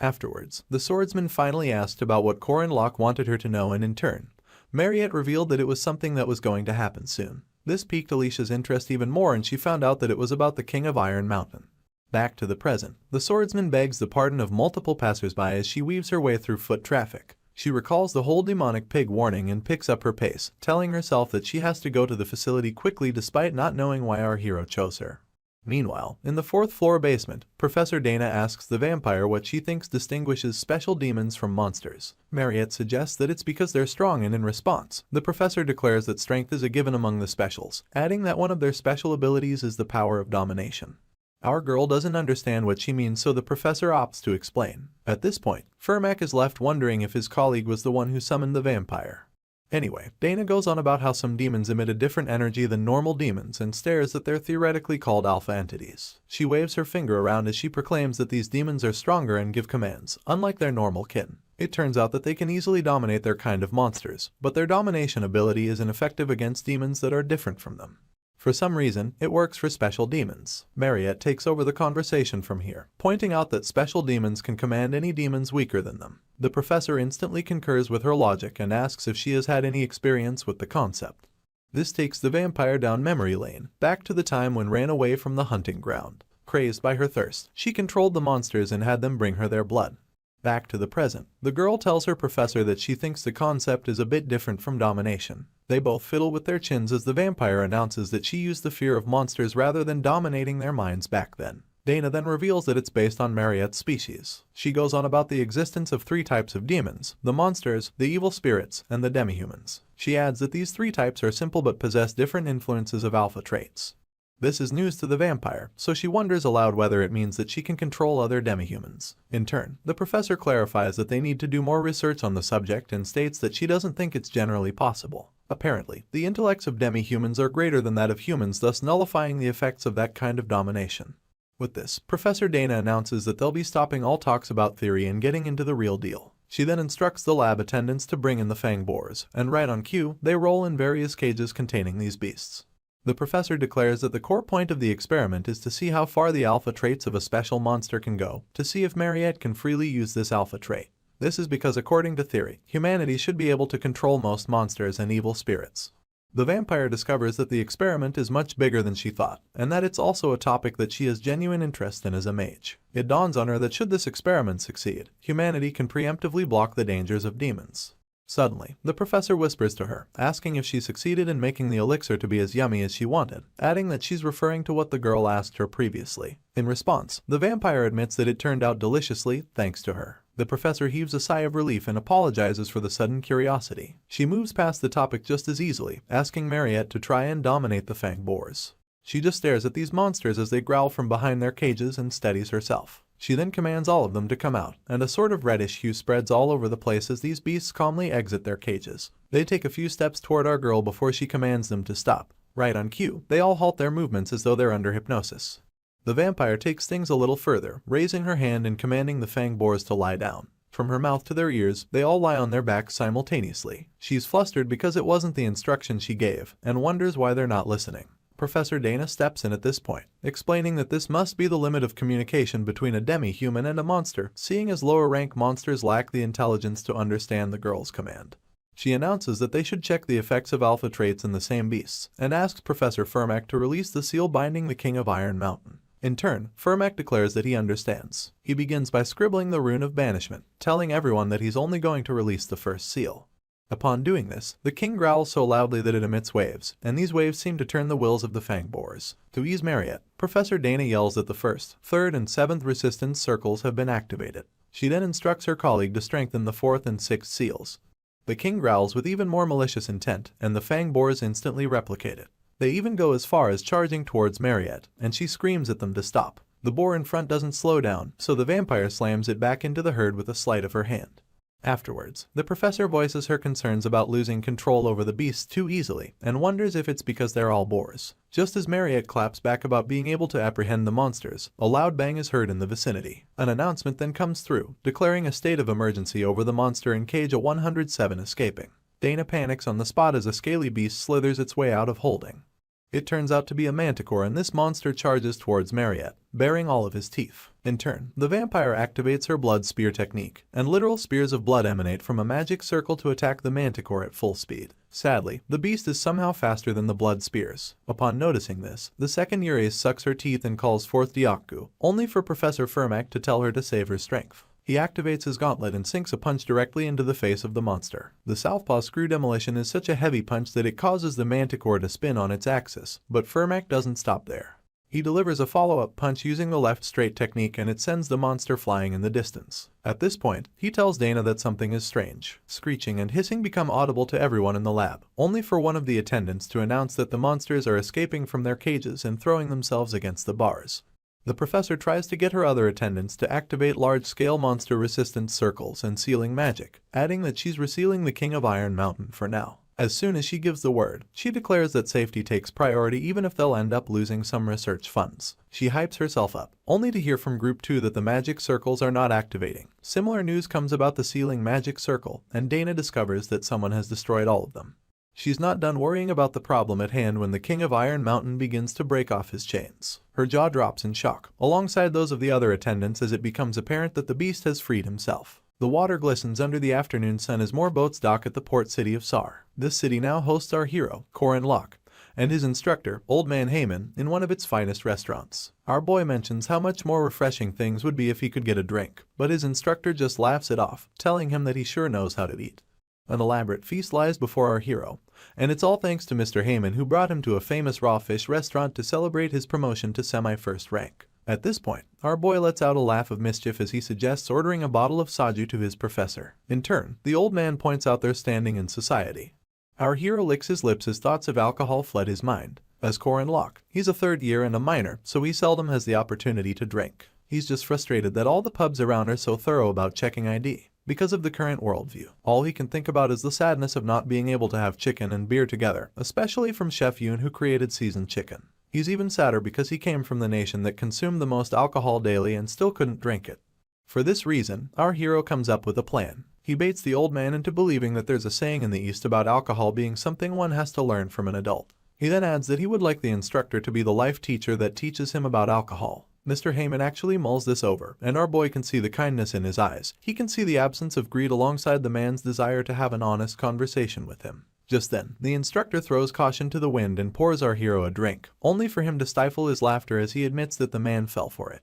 Afterwards, the swordsman finally asked about what Corin Locke wanted her to know, and in turn, Mariette revealed that it was something that was going to happen soon. This piqued Alicia's interest even more, and she found out that it was about the King of Iron Mountain. Back to the present, the swordsman begs the pardon of multiple passersby as she weaves her way through foot traffic. She recalls the whole demonic pig warning and picks up her pace, telling herself that she has to go to the facility quickly despite not knowing why our hero chose her. Meanwhile, in the 4th floor basement, Professor Dana asks the vampire what she thinks distinguishes special demons from monsters. Mariette suggests that it's because they're strong, and in response, the professor declares that strength is a given among the specials, adding that one of their special abilities is the power of domination. Our girl doesn't understand what she means, so the professor opts to explain. At this point, Fermac is left wondering if his colleague was the one who summoned the vampire. Anyway, Dana goes on about how some demons emit a different energy than normal demons and stares that they're theoretically called alpha entities. She waves her finger around as she proclaims that these demons are stronger and give commands, unlike their normal kin. It turns out that they can easily dominate their kind of monsters, but their domination ability is ineffective against demons that are different from them. For some reason, it works for special demons. Mariette takes over the conversation from here, pointing out that special demons can command any demons weaker than them. The professor instantly concurs with her logic and asks if she has had any experience with the concept. This takes the vampire down memory lane, back to the time when ran away from the hunting ground. Crazed by her thirst, she controlled the monsters and had them bring her their blood. Back to the present, the girl tells her professor that she thinks the concept is a bit different from domination. They both fiddle with their chins as the vampire announces that she used the fear of monsters rather than dominating their minds back then. Dana then reveals that it's based on Mariette's species. She goes on about the existence of 3 types of demons: the monsters, the evil spirits, and the demihumans. She adds that these 3 types are simple but possess different influences of alpha traits. This is news to the vampire, so she wonders aloud whether it means that she can control other demihumans. In turn, the professor clarifies that they need to do more research on the subject and states that she doesn't think it's generally possible. Apparently, the intellects of demihumans are greater than that of humans, thus nullifying the effects of that kind of domination. With this, Professor Dana announces that they'll be stopping all talks about theory and getting into the real deal. She then instructs the lab attendants to bring in the fang boars, and right on cue, they roll in various cages containing these beasts. The professor declares that the core point of the experiment is to see how far the alpha traits of a special monster can go, to see if Mariette can freely use this alpha trait. This is because, according to theory, humanity should be able to control most monsters and evil spirits. The vampire discovers that the experiment is much bigger than she thought, and that it's also a topic that she has genuine interest in as a mage. It dawns on her that should this experiment succeed, humanity can preemptively block the dangers of demons. Suddenly, the professor whispers to her, asking if she succeeded in making the elixir to be as yummy as she wanted, adding that she's referring to what the girl asked her previously. In response, the vampire admits that it turned out deliciously thanks to her. The professor heaves a sigh of relief and apologizes for the sudden curiosity. She moves past the topic just as easily, asking Mariette to try and dominate the fang boars. She just stares at these monsters as they growl from behind their cages and steadies herself. She then commands all of them to come out, and a sort of reddish hue spreads all over the place as these beasts calmly exit their cages. They take a few steps toward our girl before she commands them to stop. Right on cue, they all halt their movements as though they're under hypnosis. The vampire takes things a little further, raising her hand and commanding the fang boars to lie down. From her mouth to their ears, they all lie on their backs simultaneously. She's flustered because it wasn't the instruction she gave, and wonders why they're not listening. Professor Dana steps in at this point, explaining that this must be the limit of communication between a demi-human and a monster, seeing as lower-rank monsters lack the intelligence to understand the girl's command. She announces that they should check the effects of alpha traits in the same beasts, and asks Professor Fermac to release the seal binding the King of Iron Mountain. In turn, Fermac declares that he understands. He begins by scribbling the rune of banishment, telling everyone that he's only going to release the first seal. Upon doing this, the king growls so loudly that it emits waves, and these waves seem to turn the wills of the fang boars. To ease Mariette, Professor Dana yells that the 1st, 3rd, and 7th resistance circles have been activated. She then instructs her colleague to strengthen the 4th and 6th seals. The king growls with even more malicious intent, and the fang boars instantly replicate it. They even go as far as charging towards Mariette, and she screams at them to stop. The boar in front doesn't slow down, so the vampire slams it back into the herd with a sleight of her hand. Afterwards, the professor voices her concerns about losing control over the beasts too easily, and wonders if it's because they're all boars. Just as Mariette claps back about being able to apprehend the monsters, a loud bang is heard in the vicinity. An announcement then comes through, declaring a state of emergency over the monster in cage 107 escaping. Dana panics on the spot as a scaly beast slithers its way out of holding. It turns out to be a manticore, and this monster charges towards Mariette, baring all of his teeth. In turn, the vampire activates her blood spear technique, and literal spears of blood emanate from a magic circle to attack the manticore at full speed. Sadly, the beast is somehow faster than the blood spears. Upon noticing this, the second Urace sucks her teeth and calls forth Diaku, only for Professor Fermac to tell her to save her strength. He activates his gauntlet and sinks a punch directly into the face of the monster. The southpaw screw demolition is such a heavy punch that it causes the manticore to spin on its axis, but Fermac doesn't stop there. He delivers a follow-up punch using the left straight technique, and it sends the monster flying in the distance. At this point, he tells Dana that something is strange. Screeching and hissing become audible to everyone in the lab, only for one of the attendants to announce that the monsters are escaping from their cages and throwing themselves against the bars. The professor tries to get her other attendants to activate large-scale monster resistance circles and sealing magic, adding that she's resealing the King of Iron Mountain for now. As soon as she gives the word, she declares that safety takes priority even if they'll end up losing some research funds. She hypes herself up, only to hear from Group 2 that the magic circles are not activating. Similar news comes about the sealing magic circle, and Dana discovers that someone has destroyed all of them. She's not done worrying about the problem at hand when the King of Iron Mountain begins to break off his chains. Her jaw drops in shock, alongside those of the other attendants, as it becomes apparent that the beast has freed himself. The water glistens under the afternoon sun as more boats dock at the port city of Sar. This city now hosts our hero, Corin Locke, and his instructor, Old Man Heyman, in one of its finest restaurants. Our boy mentions how much more refreshing things would be if he could get a drink, but his instructor just laughs it off, telling him that he sure knows how to eat. An elaborate feast lies before our hero, and it's all thanks to Mr. Heyman, who brought him to a famous raw fish restaurant to celebrate his promotion to semi-first rank. At this point, our boy lets out a laugh of mischief as he suggests ordering a bottle of soju to his professor. In turn, the old man points out their standing in society. Our hero licks his lips as thoughts of alcohol fled his mind. As Corin Locke, he's a third year and a minor, so he seldom has the opportunity to drink. He's just frustrated that all the pubs around are so thorough about checking ID. Because of the current worldview, all he can think about is the sadness of not being able to have chicken and beer together, especially from Chef Yoon, who created seasoned chicken. He's even sadder because he came from the nation that consumed the most alcohol daily and still couldn't drink it. For this reason, our hero comes up with a plan. He baits the old man into believing that there's a saying in the East about alcohol being something one has to learn from an adult. He then adds that he would like the instructor to be the life teacher that teaches him about alcohol. Mr. Heyman actually mulls this over, and our boy can see the kindness in his eyes. He can see the absence of greed alongside the man's desire to have an honest conversation with him. Just then, the instructor throws caution to the wind and pours our hero a drink, only for him to stifle his laughter as he admits that the man fell for it.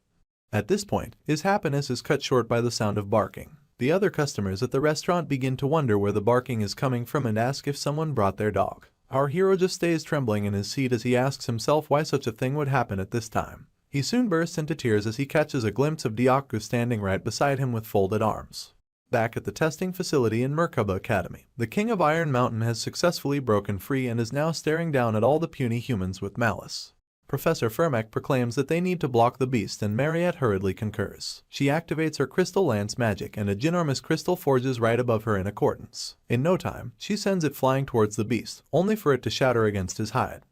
At this point, his happiness is cut short by the sound of barking. The other customers at the restaurant begin to wonder where the barking is coming from and ask if someone brought their dog. Our hero just stays trembling in his seat as he asks himself why such a thing would happen at this time. He soon bursts into tears as he catches a glimpse of Diaku standing right beside him with folded arms. Back at the testing facility in Merkaba Academy, the King of Iron Mountain has successfully broken free and is now staring down at all the puny humans with malice. Professor Fermac proclaims that they need to block the beast, and Mariette hurriedly concurs. She activates her crystal lance magic, and a ginormous crystal forges right above her in accordance. In no time, she sends it flying towards the beast, only for it to shatter against his hide.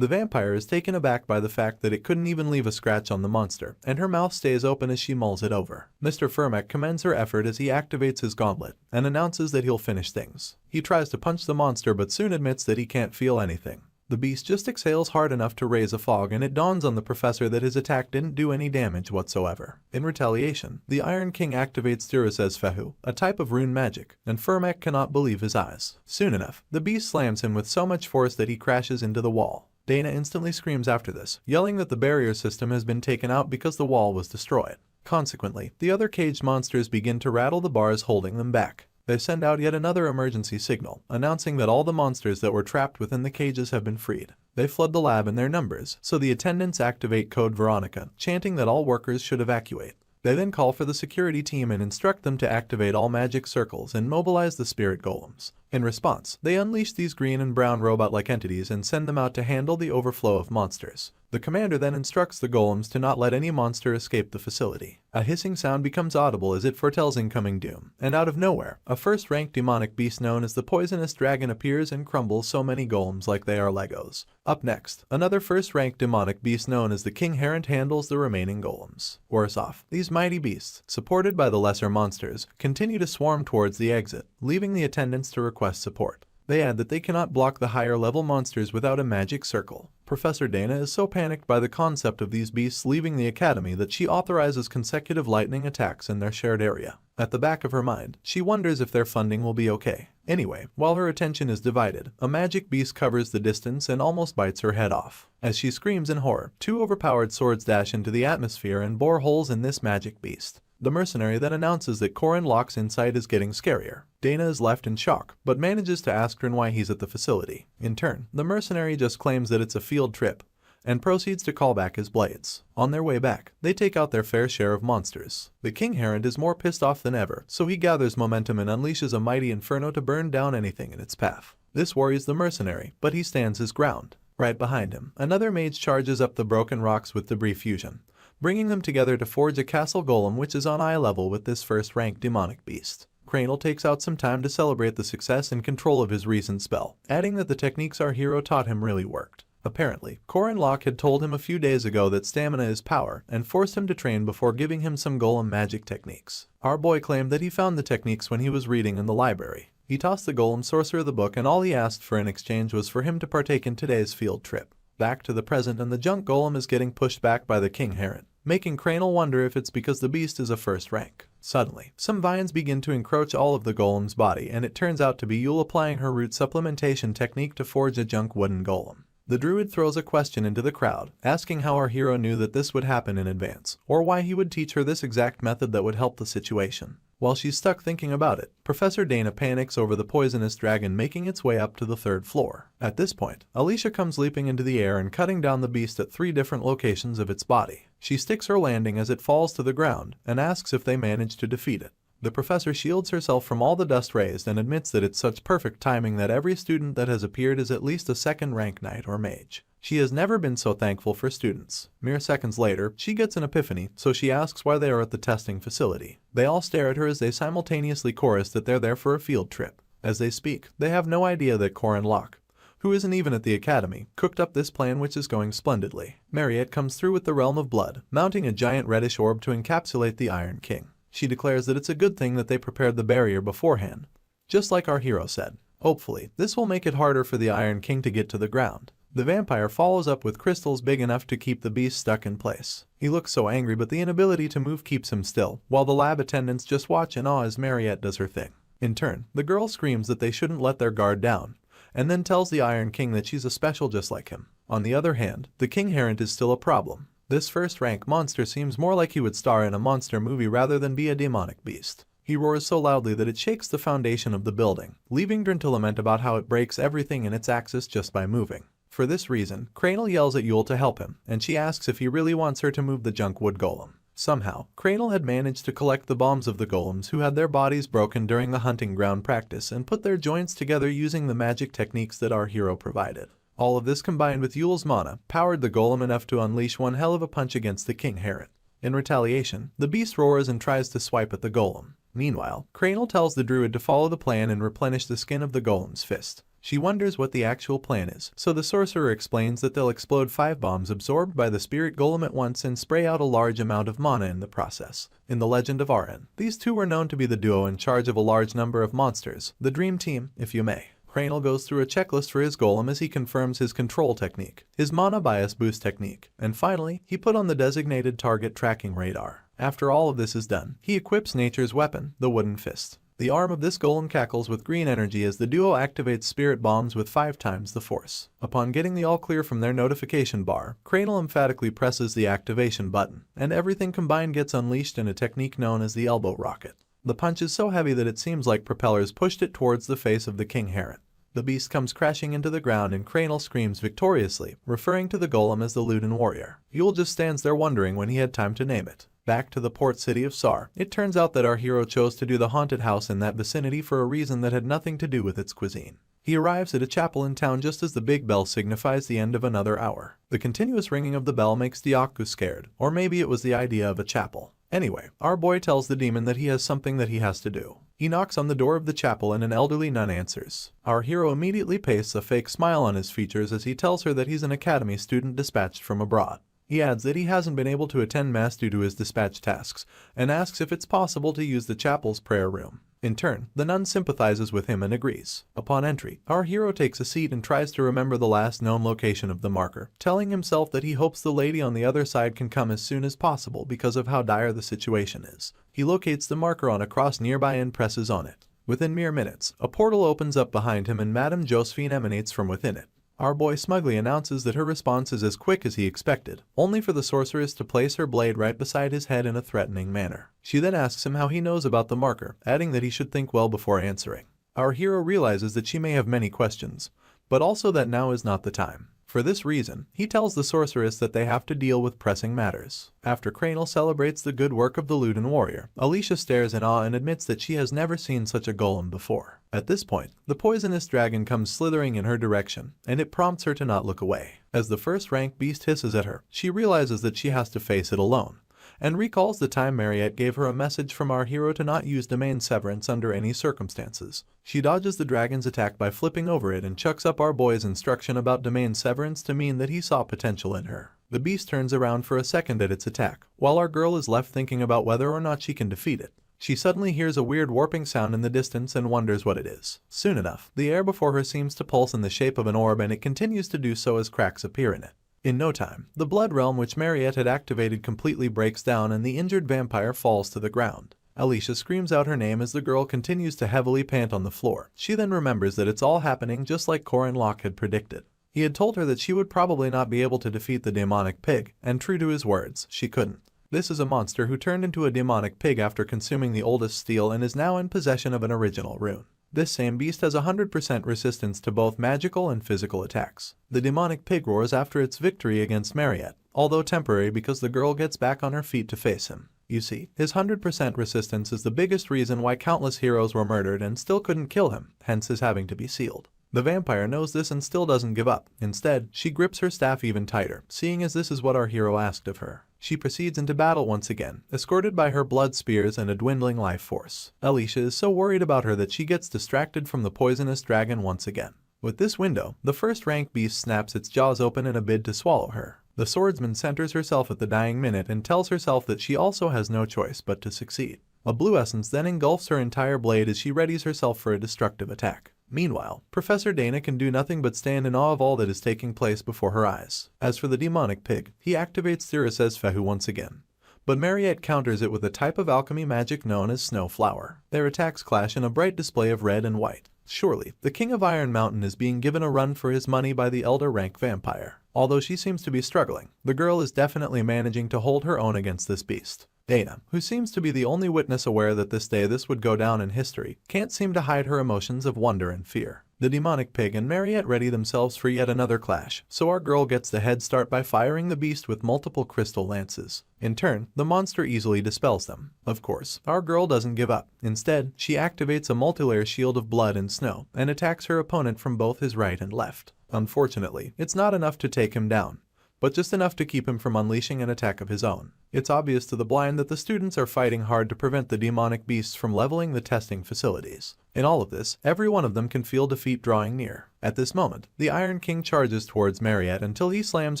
The vampire is taken aback by the fact that it couldn't even leave a scratch on the monster, and her mouth stays open as she mulls it over. Mr. Firmak commends her effort as he activates his gauntlet and announces that he'll finish things. He tries to punch the monster but soon admits that he can't feel anything. The beast just exhales hard enough to raise a fog, and it dawns on the professor that his attack didn't do any damage whatsoever. In retaliation, the Iron King activates Dirus's Sahu, a type of rune magic, and Firmak cannot believe his eyes. Soon enough, the beast slams him with so much force that he crashes into the wall. Dana instantly screams after this, yelling that the barrier system has been taken out because the wall was destroyed. Consequently, the other caged monsters begin to rattle the bars holding them back. They send out yet another emergency signal, announcing that all the monsters that were trapped within the cages have been freed. They flood the lab in their numbers, so the attendants activate Code Veronica, chanting that all workers should evacuate. They then call for the security team and instruct them to activate all magic circles and mobilize the spirit golems. In response, they unleash these green and brown robot-like entities and send them out to handle the overflow of monsters. The commander then instructs the golems to not let any monster escape the facility. A hissing sound becomes audible as it foretells incoming doom, and out of nowhere, a first-ranked demonic beast known as the Poisonous Dragon appears and crumbles so many golems like they are Legos. Up next, another first-ranked demonic beast known as the King Herent handles the remaining golems. Worse off, these mighty beasts, supported by the lesser monsters, continue to swarm towards the exit, leaving the attendants to request support. They add that they cannot block the higher-level monsters without a magic circle. Professor Dana is so panicked by the concept of these beasts leaving the academy that she authorizes consecutive lightning attacks in their shared area. At the back of her mind, she wonders if their funding will be okay. Anyway, while her attention is divided, a magic beast covers the distance and almost bites her head off. As she screams in horror, two overpowered swords dash into the atmosphere and bore holes in this magic beast. The mercenary then announces that Corin Locke's insight is getting scarier. Dana is left in shock, but manages to ask Rin why he's at the facility. In turn, the mercenary just claims that it's a field trip, and proceeds to call back his blades. On their way back, they take out their fair share of monsters. The King Herent is more pissed off than ever, so he gathers momentum and unleashes a mighty inferno to burn down anything in its path. This worries the mercenary, but he stands his ground. Right behind him, another mage charges up the broken rocks with debris fusion, bringing them together to forge a castle golem which is on eye level with this first-ranked demonic beast. Cranel takes out some time to celebrate the success and control of his recent spell, adding that the techniques our hero taught him really worked. Apparently, Corin Locke had told him a few days ago that stamina is power and forced him to train before giving him some golem magic techniques. Our boy claimed that he found the techniques when he was reading in the library. He tossed the golem sorcerer the book, and all he asked for in exchange was for him to partake in today's field trip. Back to the present, and the junk golem is getting pushed back by the King Herent, making Cranel wonder if it's because the beast is a first rank. Suddenly, some vines begin to encroach all of the golem's body, and it turns out to be Yule applying her root supplementation technique to forge a junk wooden golem. The druid throws a question into the crowd, asking how our hero knew that this would happen in advance, or why he would teach her this exact method that would help the situation. While she's stuck thinking about it, Professor Dana panics over the poisonous dragon making its way up to the 3rd floor. At this point, Alicia comes leaping into the air and cutting down the beast at 3 different locations of its body. She sticks her landing as it falls to the ground and asks if they manage to defeat it. The professor shields herself from all the dust raised and admits that it's such perfect timing that every student that has appeared is at least a 2nd rank knight or mage. She has never been so thankful for students. Mere seconds later, she gets an epiphany, so she asks why they are at the testing facility. They all stare at her as they simultaneously chorus that they're there for a field trip. As they speak, they have no idea that Corin Locke, who isn't even at the academy, cooked up this plan which is going splendidly. Mariette comes through with the Realm of Blood, mounting a giant reddish orb to encapsulate the Iron King. She declares that it's a good thing that they prepared the barrier beforehand, just like our hero said. Hopefully, this will make it harder for the Iron King to get to the ground. The vampire follows up with crystals big enough to keep the beast stuck in place. He looks so angry, but the inability to move keeps him still, while the lab attendants just watch in awe as Mariette does her thing. In turn, the girl screams that they shouldn't let their guard down, and then tells the Iron King that she's a special just like him. On the other hand, the King Herent is still a problem. This first-rank monster seems more like he would star in a monster movie rather than be a demonic beast. He roars so loudly that it shakes the foundation of the building, leaving Drin to lament about how it breaks everything in its axis just by moving. For this reason, Cranel yells at Yule to help him, and she asks if he really wants her to move the junk wood golem. Somehow, Cranel had managed to collect the bombs of the golems who had their bodies broken during the hunting ground practice and put their joints together using the magic techniques that our hero provided. All of this combined with Yule's mana powered the golem enough to unleash one hell of a punch against the King Herent. In retaliation, the beast roars and tries to swipe at the golem. Meanwhile, Cranel tells the druid to follow the plan and replenish the skin of the golem's fist. She wonders what the actual plan is, so the sorcerer explains that they'll explode 5 bombs absorbed by the spirit golem at once and spray out a large amount of mana in the process. In the legend of Rn, these two were known to be the duo in charge of a large number of monsters, the dream team, if you may. Cranial goes through a checklist for his golem as he confirms his control technique, his mana bias boost technique, and finally, he put on the designated target tracking radar. After all of this is done, he equips nature's weapon, the wooden fist. The arm of this golem cackles with green energy as the duo activates spirit bombs with 5 times the force. Upon getting the all clear from their notification bar, Cranial emphatically presses the activation button, and everything combined gets unleashed in a technique known as the elbow rocket. The punch is so heavy that it seems like propellers pushed it towards the face of the king heron. The beast comes crashing into the ground and Cranial screams victoriously, referring to the golem as the Luden warrior. Yule just stands there wondering when he had time to name it. Back to the port city of Sar, it turns out that our hero chose to do the haunted house in that vicinity for a reason that had nothing to do with its cuisine. He arrives at a chapel in town just as the big bell signifies the end of another hour. The continuous ringing of the bell makes Diaku scared, or maybe it was the idea of a chapel. Anyway, our boy tells the demon that he has something that he has to do. He knocks on the door of the chapel and an elderly nun answers. Our hero immediately pastes a fake smile on his features as he tells her that he's an academy student dispatched from abroad. He adds that he hasn't been able to attend mass due to his dispatch tasks, and asks if it's possible to use the chapel's prayer room. In turn, the nun sympathizes with him and agrees. Upon entry, our hero takes a seat and tries to remember the last known location of the marker, telling himself that he hopes the lady on the other side can come as soon as possible because of how dire the situation is. He locates the marker on a cross nearby and presses on it. Within mere minutes, a portal opens up behind him and Madame Josephine emanates from within it. Our boy smugly announces that her response is as quick as he expected, only for the sorceress to place her blade right beside his head in a threatening manner. She then asks him how he knows about the marker, adding that he should think well before answering. Our hero realizes that she may have many questions, but also that now is not the time. For this reason, he tells the sorceress that they have to deal with pressing matters. After Cranial celebrates the good work of the Luden warrior, Alicia stares in awe and admits that she has never seen such a golem before. At this point, the poisonous dragon comes slithering in her direction, and it prompts her to not look away. As the first rank beast hisses at her, she realizes that she has to face it alone, and recalls the time Mariette gave her a message from our hero to not use domain severance under any circumstances. She dodges the dragon's attack by flipping over it and chucks up our boy's instruction about domain severance to mean that he saw potential in her. The beast turns around for a second at its attack, while our girl is left thinking about whether or not she can defeat it. She suddenly hears a weird warping sound in the distance and wonders what it is. Soon enough, the air before her seems to pulse in the shape of an orb and it continues to do so as cracks appear in it. In no time, the blood realm which Mariette had activated completely breaks down and the injured vampire falls to the ground. Alicia screams out her name as the girl continues to heavily pant on the floor. She then remembers that it's all happening just like Corin Locke had predicted. He had told her that she would probably not be able to defeat the demonic pig, and true to his words, she couldn't. This is a monster who turned into a demonic pig after consuming the oldest steel and is now in possession of an original rune. This same beast has 100% resistance to both magical and physical attacks. The demonic pig roars after its victory against Mariette, although temporary because the girl gets back on her feet to face him. You see, his 100% resistance is the biggest reason why countless heroes were murdered and still couldn't kill him, hence his having to be sealed. The vampire knows this and still doesn't give up. Instead, she grips her staff even tighter, seeing as this is what our hero asked of her. She proceeds into battle once again, escorted by her blood spears and a dwindling life force. Alicia is so worried about her that she gets distracted from the poisonous dragon once again. With this window, the first rank beast snaps its jaws open in a bid to swallow her. The swordsman centers herself at the dying minute and tells herself that she also has no choice but to succeed. A blue essence then engulfs her entire blade as she readies herself for a destructive attack. Meanwhile, Professor Dana can do nothing but stand in awe of all that is taking place before her eyes. As for the demonic pig, he activates Thyrsa's Fehu once again. But Mariette counters it with a type of alchemy magic known as Snow Flower. Their attacks clash in a bright display of red and white. Surely, the King of Iron Mountain is being given a run for his money by the elder rank vampire. Although she seems to be struggling, the girl is definitely managing to hold her own against this beast. Dana, who seems to be the only witness aware that this would go down in history, can't seem to hide her emotions of wonder and fear. The demonic pig and Mariette ready themselves for yet another clash, so our girl gets the head start by firing the beast with multiple crystal lances. In turn, the monster easily dispels them. Of course, our girl doesn't give up. Instead, she activates a multilayer shield of blood and snow and attacks her opponent from both his right and left. Unfortunately, it's not enough to take him down, but just enough to keep him from unleashing an attack of his own. It's obvious to the blind that the students are fighting hard to prevent the demonic beasts from leveling the testing facilities. In all of this, every one of them can feel defeat drawing near. At this moment, the Iron King charges towards Mariette until he slams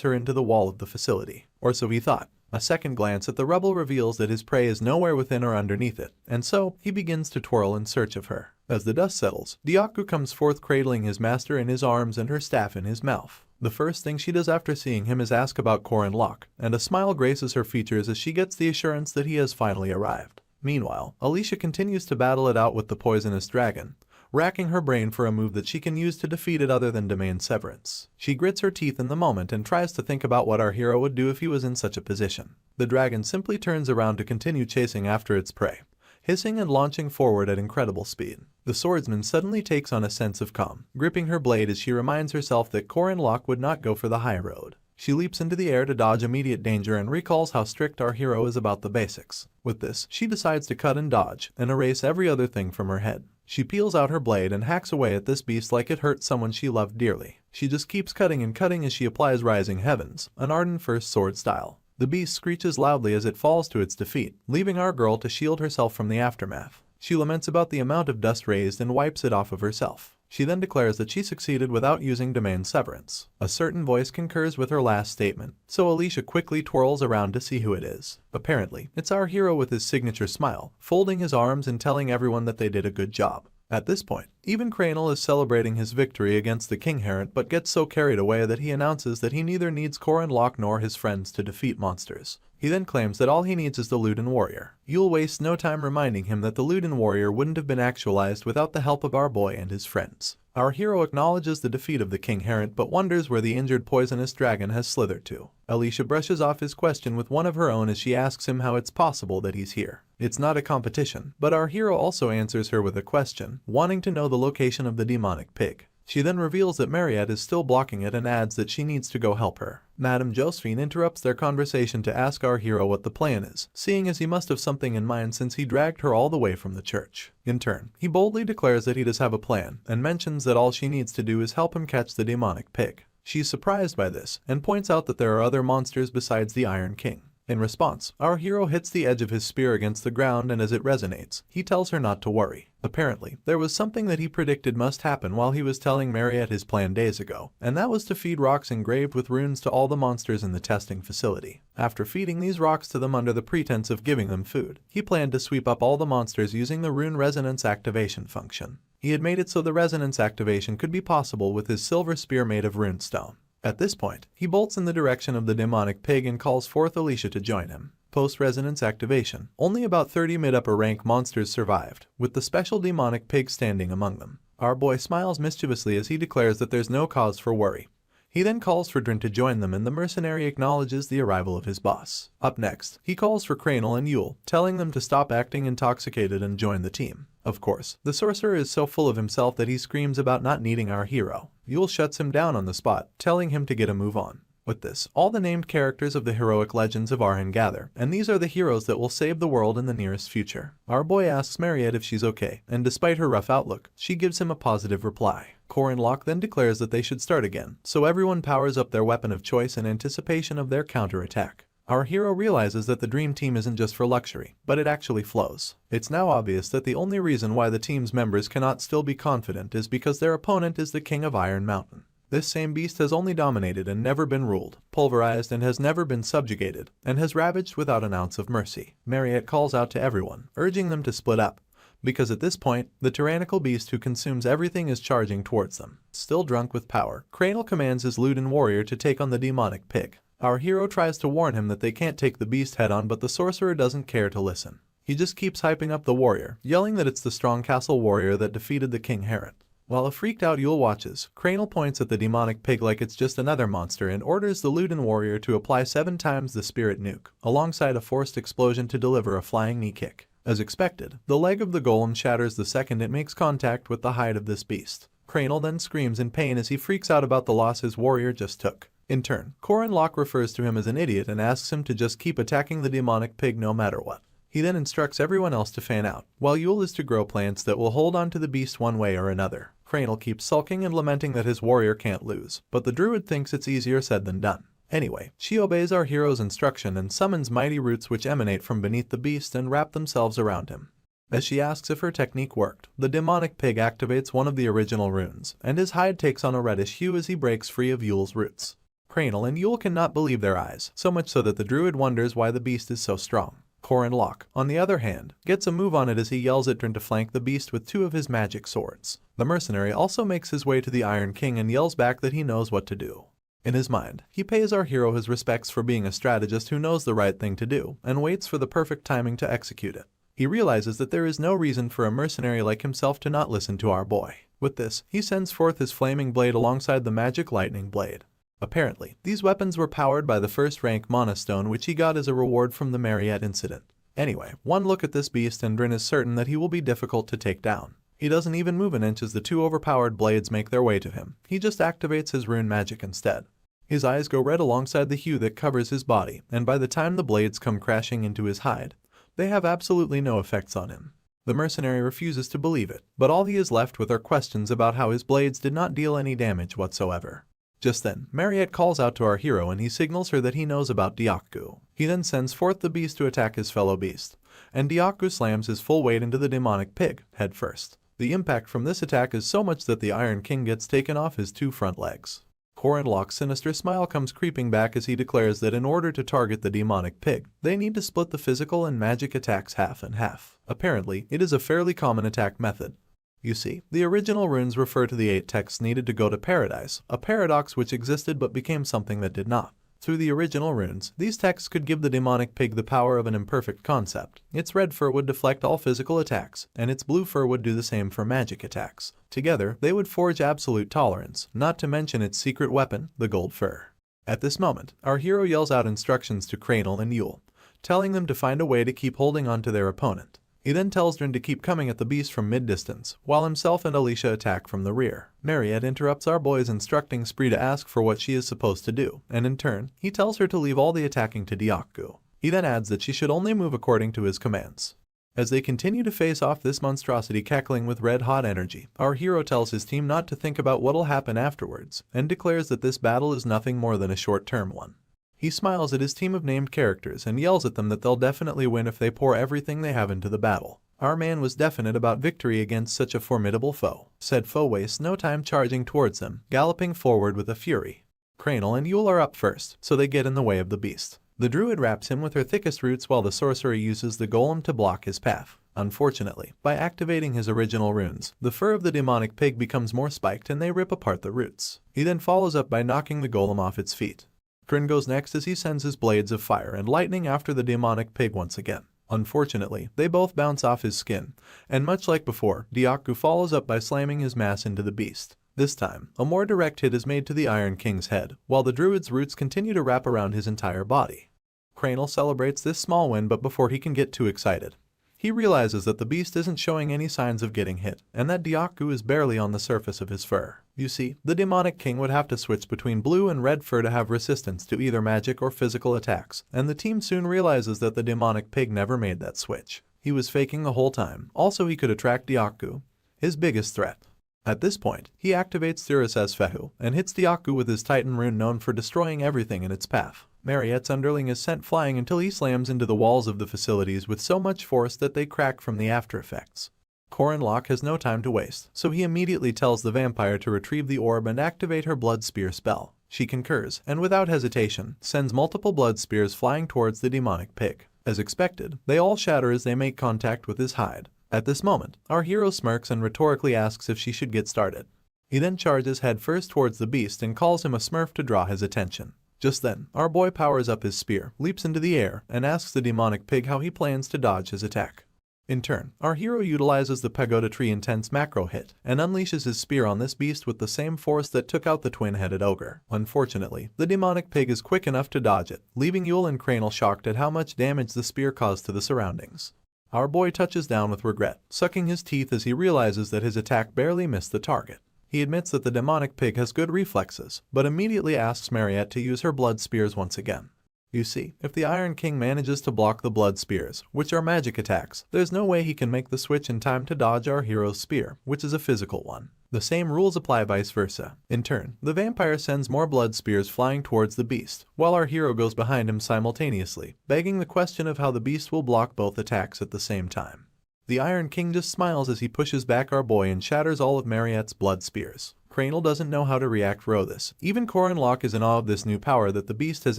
her into the wall of the facility. Or so he thought. A second glance at the rebel reveals that his prey is nowhere within or underneath it, and so he begins to twirl in search of her. As the dust settles, Dyaku comes forth cradling his master in his arms and her staff in his mouth. The first thing she does after seeing him is ask about Korin Locke, and a smile graces her features as she gets the assurance that he has finally arrived. Meanwhile, Alicia continues to battle it out with the poisonous dragon, racking her brain for a move that she can use to defeat it other than domain severance. She grits her teeth in the moment and tries to think about what our hero would do if he was in such a position. The dragon simply turns around to continue chasing after its prey, hissing and launching forward at incredible speed. The swordsman suddenly takes on a sense of calm, gripping her blade as she reminds herself that Korin Locke would not go for the high road. She leaps into the air to dodge immediate danger and recalls how strict our hero is about the basics. With this, she decides to cut and dodge and erase every other thing from her head. She peels out her blade and hacks away at this beast like it hurt someone she loved dearly. She just keeps cutting and cutting as she applies Rising Heavens, an ardent first sword style. The beast screeches loudly as it falls to its defeat, leaving our girl to shield herself from the aftermath. She laments about the amount of dust raised and wipes it off of herself. She then declares that she succeeded without using domain severance. A certain voice concurs with her last statement, so Alicia quickly twirls around to see who it is. Apparently, it's our hero with his signature smile, folding his arms and telling everyone that they did a good job. At this point, even Cranel is celebrating his victory against the King Herent but gets so carried away that he announces that he neither needs Korin Locke nor his friends to defeat monsters. He then claims that all he needs is the Luden Warrior. Yule wastes no time reminding him that the Luden Warrior wouldn't have been actualized without the help of our boy and his friends. Our hero acknowledges the defeat of the King Herent but wonders where the injured poisonous dragon has slithered to. Alicia brushes off his question with one of her own as she asks him how it's possible that he's here. It's not a competition, but our hero also answers her with a question, wanting to know the location of the demonic pig. She then reveals that Mariette is still blocking it and adds that she needs to go help her. Madame Josephine interrupts their conversation to ask our hero what the plan is, seeing as he must have something in mind since he dragged her all the way from the church. In turn, he boldly declares that he does have a plan, and mentions that all she needs to do is help him catch the demonic pig. She's surprised by this, and points out that there are other monsters besides the Iron King. In response, our hero hits the edge of his spear against the ground and as it resonates, he tells her not to worry. Apparently, there was something that he predicted must happen while he was telling Mariette his plan days ago, and that was to feed rocks engraved with runes to all the monsters in the testing facility. After feeding these rocks to them under the pretense of giving them food, he planned to sweep up all the monsters using the rune resonance activation function. He had made it so the resonance activation could be possible with his silver spear made of runestone. At this point, he bolts in the direction of the demonic pig and calls forth Alicia to join him. Post-resonance activation, only about 30 mid-upper rank monsters survived, with the special demonic pig standing among them. Our boy smiles mischievously as he declares that there's no cause for worry. He then calls for Drin to join them and the mercenary acknowledges the arrival of his boss. Up next, he calls for Cranel and Yule, telling them to stop acting intoxicated and join the team. Of course, the sorcerer is so full of himself that he screams about not needing our hero. Yule shuts him down on the spot, telling him to get a move on. With this, all the named characters of the heroic legends of Arhan gather, and these are the heroes that will save the world in the nearest future. Our boy asks Mariette if she's okay, and despite her rough outlook, she gives him a positive reply. Korin Locke then declares that they should start again, so everyone powers up their weapon of choice in anticipation of their counterattack. Our hero realizes that the dream team isn't just for luxury, but it actually flows. It's now obvious that the only reason why the team's members cannot still be confident is because their opponent is the King of Iron Mountain. This same beast has only dominated and never been ruled, pulverized and has never been subjugated, and has ravaged without an ounce of mercy. Mariette calls out to everyone, urging them to split up, because at this point, the tyrannical beast who consumes everything is charging towards them. Still drunk with power, Cranel commands his Luden warrior to take on the demonic pig. Our hero tries to warn him that they can't take the beast head on, but the sorcerer doesn't care to listen. He just keeps hyping up the warrior, yelling that it's the strong castle warrior that defeated the King Herent. While a freaked out Yule watches, Cranel points at the demonic pig like it's just another monster and orders the Luden warrior to apply 7 times the spirit nuke, alongside a forced explosion to deliver a flying knee kick. As expected, the leg of the golem shatters the second it makes contact with the hide of this beast. Cranel then screams in pain as he freaks out about the loss his warrior just took. In turn, Korin Locke refers to him as an idiot and asks him to just keep attacking the demonic pig no matter what. He then instructs everyone else to fan out, while Yule is to grow plants that will hold on to the beast one way or another. Cranel keeps sulking and lamenting that his warrior can't lose, but the druid thinks it's easier said than done. Anyway, she obeys our hero's instruction and summons mighty roots which emanate from beneath the beast and wrap themselves around him. As she asks if her technique worked, the demonic pig activates one of the original runes, and his hide takes on a reddish hue as he breaks free of Yule's roots. Cranel and Yule cannot believe their eyes, so much so that the druid wonders why the beast is so strong. Corin Locke, on the other hand, gets a move on it as he yells at Drin to flank the beast with 2 of his magic swords. The mercenary also makes his way to the Iron King and yells back that he knows what to do. In his mind, he pays our hero his respects for being a strategist who knows the right thing to do, and waits for the perfect timing to execute it. He realizes that there is no reason for a mercenary like himself to not listen to our boy. With this, he sends forth his flaming blade alongside the magic lightning blade. Apparently, these weapons were powered by the first-rank Mana Stone which he got as a reward from the Mariette incident. Anyway, one look at this beast and Drin is certain that he will be difficult to take down. He doesn't even move an inch as the 2 overpowered blades make their way to him. He just activates his rune magic instead. His eyes go red alongside the hue that covers his body, and by the time the blades come crashing into his hide, they have absolutely no effects on him. The mercenary refuses to believe it, but all he is left with are questions about how his blades did not deal any damage whatsoever. Just then, Mariette calls out to our hero and he signals her that he knows about Diaku. He then sends forth the beast to attack his fellow beast, and Diaku slams his full weight into the demonic pig, head first. The impact from this attack is so much that the Iron King gets taken off his 2 front legs. Corin Locke's sinister smile comes creeping back as he declares that in order to target the demonic pig, they need to split the physical and magic attacks half and half. Apparently, it is a fairly common attack method. You see, the original runes refer to the 8 texts needed to go to paradise, a paradox which existed but became something that did not. Through the original runes, these texts could give the demonic pig the power of an imperfect concept. Its red fur would deflect all physical attacks, and its blue fur would do the same for magic attacks. Together, they would forge absolute tolerance, not to mention its secret weapon, the gold fur. At this moment, our hero yells out instructions to Cranel and Yule, telling them to find a way to keep holding on to their opponent. He then tells Drin to keep coming at the beast from mid-distance, while himself and Alicia attack from the rear. Mariette interrupts our boy's instructing spree to ask for what she is supposed to do, and in turn, he tells her to leave all the attacking to Diaku. He then adds that she should only move according to his commands. As they continue to face off this monstrosity cackling with red-hot energy, our hero tells his team not to think about what'll happen afterwards, and declares that this battle is nothing more than a short-term one. He smiles at his team of named characters and yells at them that they'll definitely win if they pour everything they have into the battle. Our man was definite about victory against such a formidable foe. Said foe wastes no time charging towards them, galloping forward with a fury. Cranel and Yule are up first, so they get in the way of the beast. The druid wraps him with her thickest roots while the sorcerer uses the golem to block his path. Unfortunately, by activating his original runes, the fur of the demonic pig becomes more spiked and they rip apart the roots. He then follows up by knocking the golem off its feet. Drin goes next as he sends his blades of fire and lightning after the demonic pig once again. Unfortunately, they both bounce off his skin, and much like before, Diaku follows up by slamming his mass into the beast. This time, a more direct hit is made to the Iron King's head, while the druid's roots continue to wrap around his entire body. Cranel celebrates this small win, but before he can get too excited, he realizes that the beast isn't showing any signs of getting hit, and that Diaku is barely on the surface of his fur. You see, the demonic king would have to switch between blue and red fur to have resistance to either magic or physical attacks, and the team soon realizes that the demonic pig never made that switch. He was faking the whole time. Also, he could attract Diaku, his biggest threat. At this point, he activates Thuris's Sahu and hits Diaku with his Titan rune known for destroying everything in its path. Mariette's underling is sent flying until he slams into the walls of the facilities with so much force that they crack from the after effects. Corin Locke has no time to waste, so he immediately tells the vampire to retrieve the orb and activate her blood spear spell. She concurs, and without hesitation, sends multiple blood spears flying towards the demonic pig. As expected, they all shatter as they make contact with his hide. At this moment, our hero smirks and rhetorically asks if she should get started. He then charges headfirst towards the beast and calls him a smurf to draw his attention. Just then, our boy powers up his spear, leaps into the air, and asks the demonic pig how he plans to dodge his attack. In turn, our hero utilizes the Pagoda Tree Intense macro hit, and unleashes his spear on this beast with the same force that took out the twin-headed ogre. Unfortunately, the demonic pig is quick enough to dodge it, leaving Yule and Cranel shocked at how much damage the spear caused to the surroundings. Our boy touches down with regret, sucking his teeth as he realizes that his attack barely missed the target. He admits that the demonic pig has good reflexes, but immediately asks Mariette to use her blood spears once again. You see, if the Iron King manages to block the blood spears, which are magic attacks, there's no way he can make the switch in time to dodge our hero's spear, which is a physical one. The same rules apply vice versa. In turn, the vampire sends more blood spears flying towards the beast, while our hero goes behind him simultaneously, begging the question of how the beast will block both attacks at the same time. The Iron King just smiles as he pushes back our boy and shatters all of Mariette's blood spears. Cranel doesn't know how to react to this. Even Corin Locke is in awe of this new power that the beast has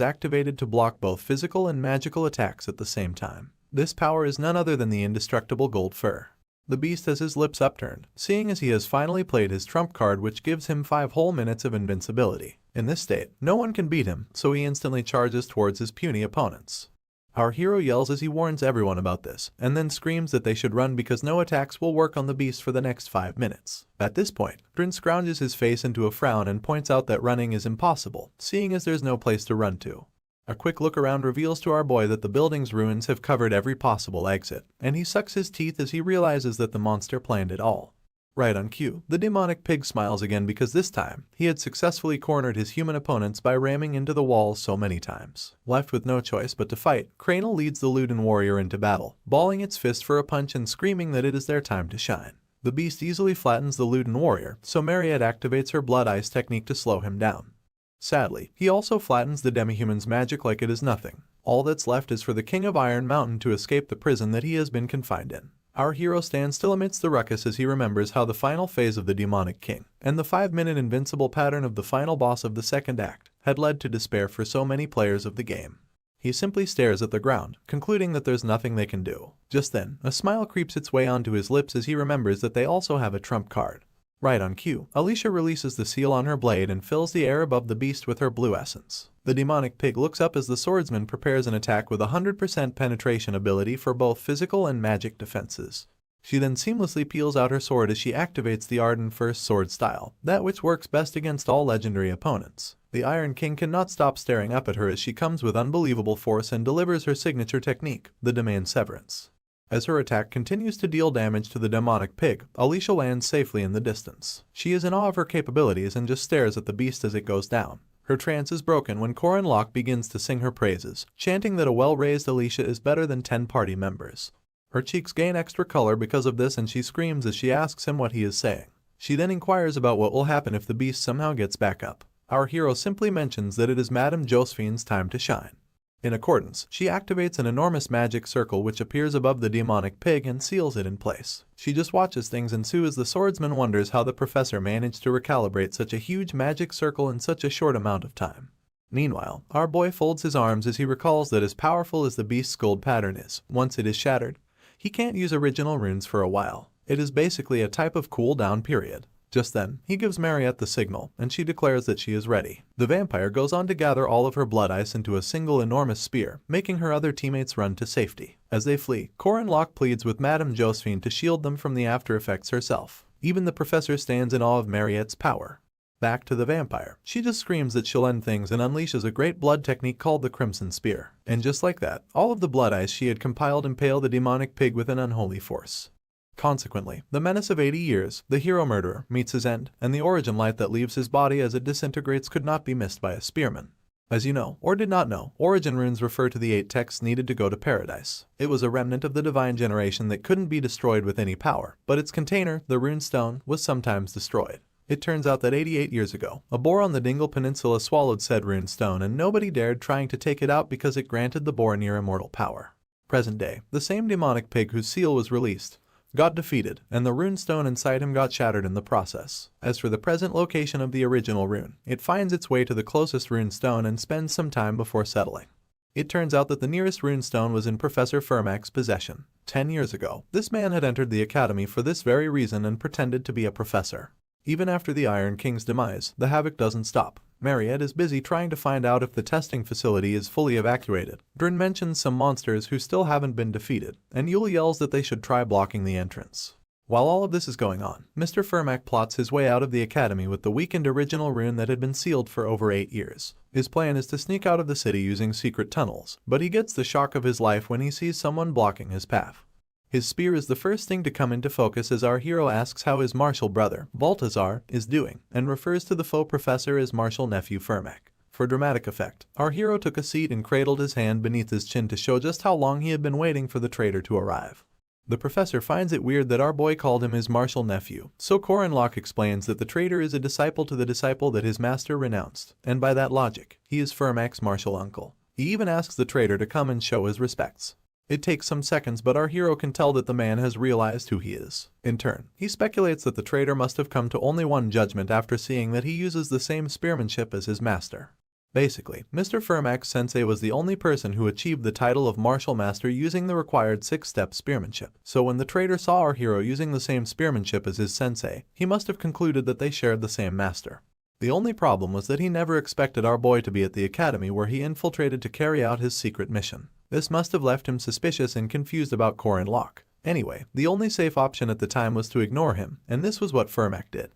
activated to block both physical and magical attacks at the same time. This power is none other than the indestructible gold fur. The beast has his lips upturned, seeing as he has finally played his trump card, which gives him 5 whole minutes of invincibility. In this state, no one can beat him, so he instantly charges towards his puny opponents. Our hero yells as he warns everyone about this, and then screams that they should run because no attacks will work on the beast for the next 5 minutes. At this point, Drin scrounges his face into a frown and points out that running is impossible, seeing as there's no place to run to. A quick look around reveals to our boy that the building's ruins have covered every possible exit, and he sucks his teeth as he realizes that the monster planned it all. Right on cue, the demonic pig smiles again because this time, he had successfully cornered his human opponents by ramming into the walls so many times. Left with no choice but to fight, Cranel leads the Luden warrior into battle, balling its fist for a punch and screaming that it is their time to shine. The beast easily flattens the Luden warrior, so Mariette activates her blood ice technique to slow him down. Sadly, he also flattens the demihuman's magic like it is nothing. All that's left is for the King of Iron Mountain to escape the prison that he has been confined in. Our hero stands still amidst the ruckus as he remembers how the final phase of the demonic king, and the 5-minute invincible pattern of the final boss of the second act, had led to despair for so many players of the game. He simply stares at the ground, concluding that there's nothing they can do. Just then, a smile creeps its way onto his lips as he remembers that they also have a trump card. Right on cue, Alicia releases the seal on her blade and fills the air above the beast with her blue essence. The demonic pig looks up as the swordsman prepares an attack with 100% penetration ability for both physical and magic defenses. She then seamlessly peels out her sword as she activates the Arden First Sword style, that which works best against all legendary opponents. The Iron King cannot stop staring up at her as she comes with unbelievable force and delivers her signature technique, the Demand Severance. As her attack continues to deal damage to the demonic pig, Alicia lands safely in the distance. She is in awe of her capabilities and just stares at the beast as it goes down. Her trance is broken when Corin Locke begins to sing her praises, chanting that a well-raised Alicia is better than 10 party members. Her cheeks gain extra color because of this and she screams as she asks him what he is saying. She then inquires about what will happen if the beast somehow gets back up. Our hero simply mentions that it is Madame Josephine's time to shine. In accordance, she activates an enormous magic circle which appears above the demonic pig and seals it in place. She just watches things ensue as the swordsman wonders how the professor managed to recalibrate such a huge magic circle in such a short amount of time. Meanwhile, our boy folds his arms as he recalls that as powerful as the beast's gold pattern is, once it is shattered, he can't use original runes for a while. It is basically a type of cool-down period. Just then, he gives Mariette the signal, and she declares that she is ready. The vampire goes on to gather all of her blood ice into a single enormous spear, making her other teammates run to safety. As they flee, Corin Locke pleads with Madame Josephine to shield them from the after effects herself. Even the professor stands in awe of Mariette's power. Back to the vampire. She just screams that she'll end things and unleashes a great blood technique called the Crimson Spear. And just like that, all of the blood ice she had compiled impale the demonic pig with an unholy force. Consequently, the menace of 80 years, the hero murderer, meets his end, and the origin light that leaves his body as it disintegrates could not be missed by a spearman. As you know, or did not know, origin runes refer to the 8 texts needed to go to paradise. It was a remnant of the divine generation that couldn't be destroyed with any power, but its container, the rune stone, was sometimes destroyed. It turns out that 88 years ago, a boar on the Dingle Peninsula swallowed said rune stone and nobody dared trying to take it out because it granted the boar near immortal power. Present day, the same demonic pig whose seal was released, got defeated, and the rune stone inside him got shattered in the process. As for the present location of the original rune, it finds its way to the closest rune stone and spends some time before settling. It turns out that the nearest rune stone was in Professor Fermac's possession. 10 years ago, this man had entered the academy for this very reason and pretended to be a professor. Even after the Iron King's demise, the havoc doesn't stop. Mariette is busy trying to find out if the testing facility is fully evacuated. Drin mentions some monsters who still haven't been defeated, and Yule yells that they should try blocking the entrance. While all of this is going on, Mr. Fermac plots his way out of the academy with the weakened original rune that had been sealed for over 8 years. His plan is to sneak out of the city using secret tunnels, but he gets the shock of his life when he sees someone blocking his path. His spear is the first thing to come into focus as our hero asks how his martial brother, Baltazar, is doing, and refers to the faux professor as martial nephew Fermac. For dramatic effect, our hero took a seat and cradled his hand beneath his chin to show just how long he had been waiting for the traitor to arrive. The professor finds it weird that our boy called him his martial nephew, so Locke explains that the traitor is a disciple to the disciple that his master renounced, and by that logic, he is Fermac's martial uncle. He even asks the traitor to come and show his respects. It takes some seconds, but our hero can tell that the man has realized who he is. In turn, he speculates that the traitor must have come to only one judgment after seeing that he uses the same spearmanship as his master. Basically, Mr. Fermac's sensei was the only person who achieved the title of martial master using the required 6-step spearmanship. So when the traitor saw our hero using the same spearmanship as his sensei, he must have concluded that they shared the same master. The only problem was that he never expected our boy to be at the academy where he infiltrated to carry out his secret mission. This must have left him suspicious and confused about Locke. Anyway, the only safe option at the time was to ignore him, and this was what Fermac did.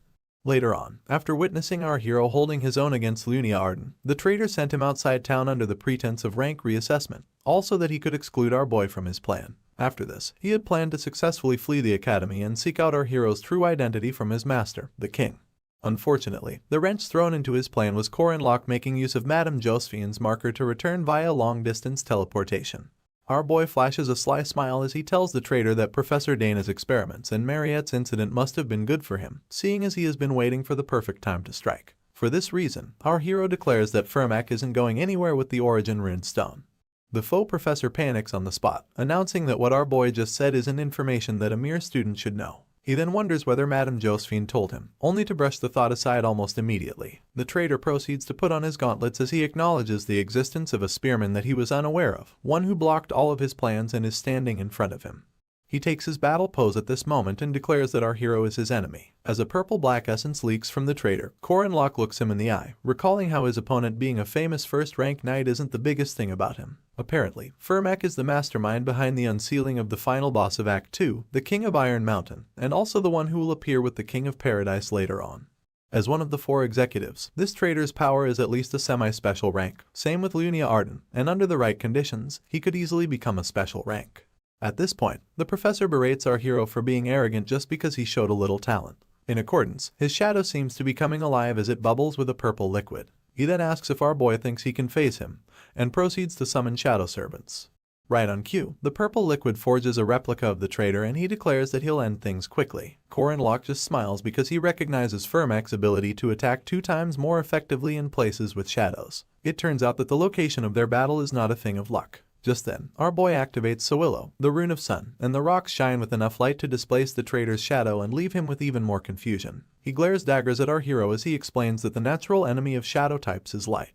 Later on, after witnessing our hero holding his own against Lunia Arden, the traitor sent him outside town under the pretense of rank reassessment, also that he could exclude our boy from his plan. After this, he had planned to successfully flee the academy and seek out our hero's true identity from his master, the king. Unfortunately, the wrench thrown into his plan was Locke making use of Madame Josephine's marker to return via long-distance teleportation. Our boy flashes a sly smile as he tells the traitor that Professor Dana's experiments and Mariette's incident must have been good for him, seeing as he has been waiting for the perfect time to strike. For this reason, our hero declares that Fermac isn't going anywhere with the Origin Rune Stone. The faux professor panics on the spot, announcing that what our boy just said isn't information that a mere student should know. He then wonders whether Madame Josephine told him, only to brush the thought aside almost immediately. The traitor proceeds to put on his gauntlets as he acknowledges the existence of a spearman that he was unaware of, one who blocked all of his plans and is standing in front of him. He takes his battle pose at this moment and declares that our hero is his enemy. As a purple-black essence leaks from the traitor, Locke looks him in the eye, recalling how his opponent being a famous first-rank knight isn't the biggest thing about him. Apparently, Fermac is the mastermind behind the unsealing of the final boss of Act 2, the King of Iron Mountain, and also the one who will appear with the King of Paradise later on. As one of the 4 executives, this traitor's power is at least a semi-special rank, same with Lunia Arden, and under the right conditions, he could easily become a special rank. At this point, the professor berates our hero for being arrogant just because he showed a little talent. In accordance, his shadow seems to be coming alive as it bubbles with a purple liquid. He then asks if our boy thinks he can face him, and proceeds to summon shadow servants. Right on cue, the purple liquid forges a replica of the traitor and he declares that he'll end things quickly. Locke just smiles because he recognizes Fermac's ability to attack 2 times more effectively in places with shadows. It turns out that the location of their battle is not a thing of luck. Just then, our boy activates Sowillo, the Rune of Sun, and the rocks shine with enough light to displace the traitor's shadow and leave him with even more confusion. He glares daggers at our hero as he explains that the natural enemy of shadow types is light.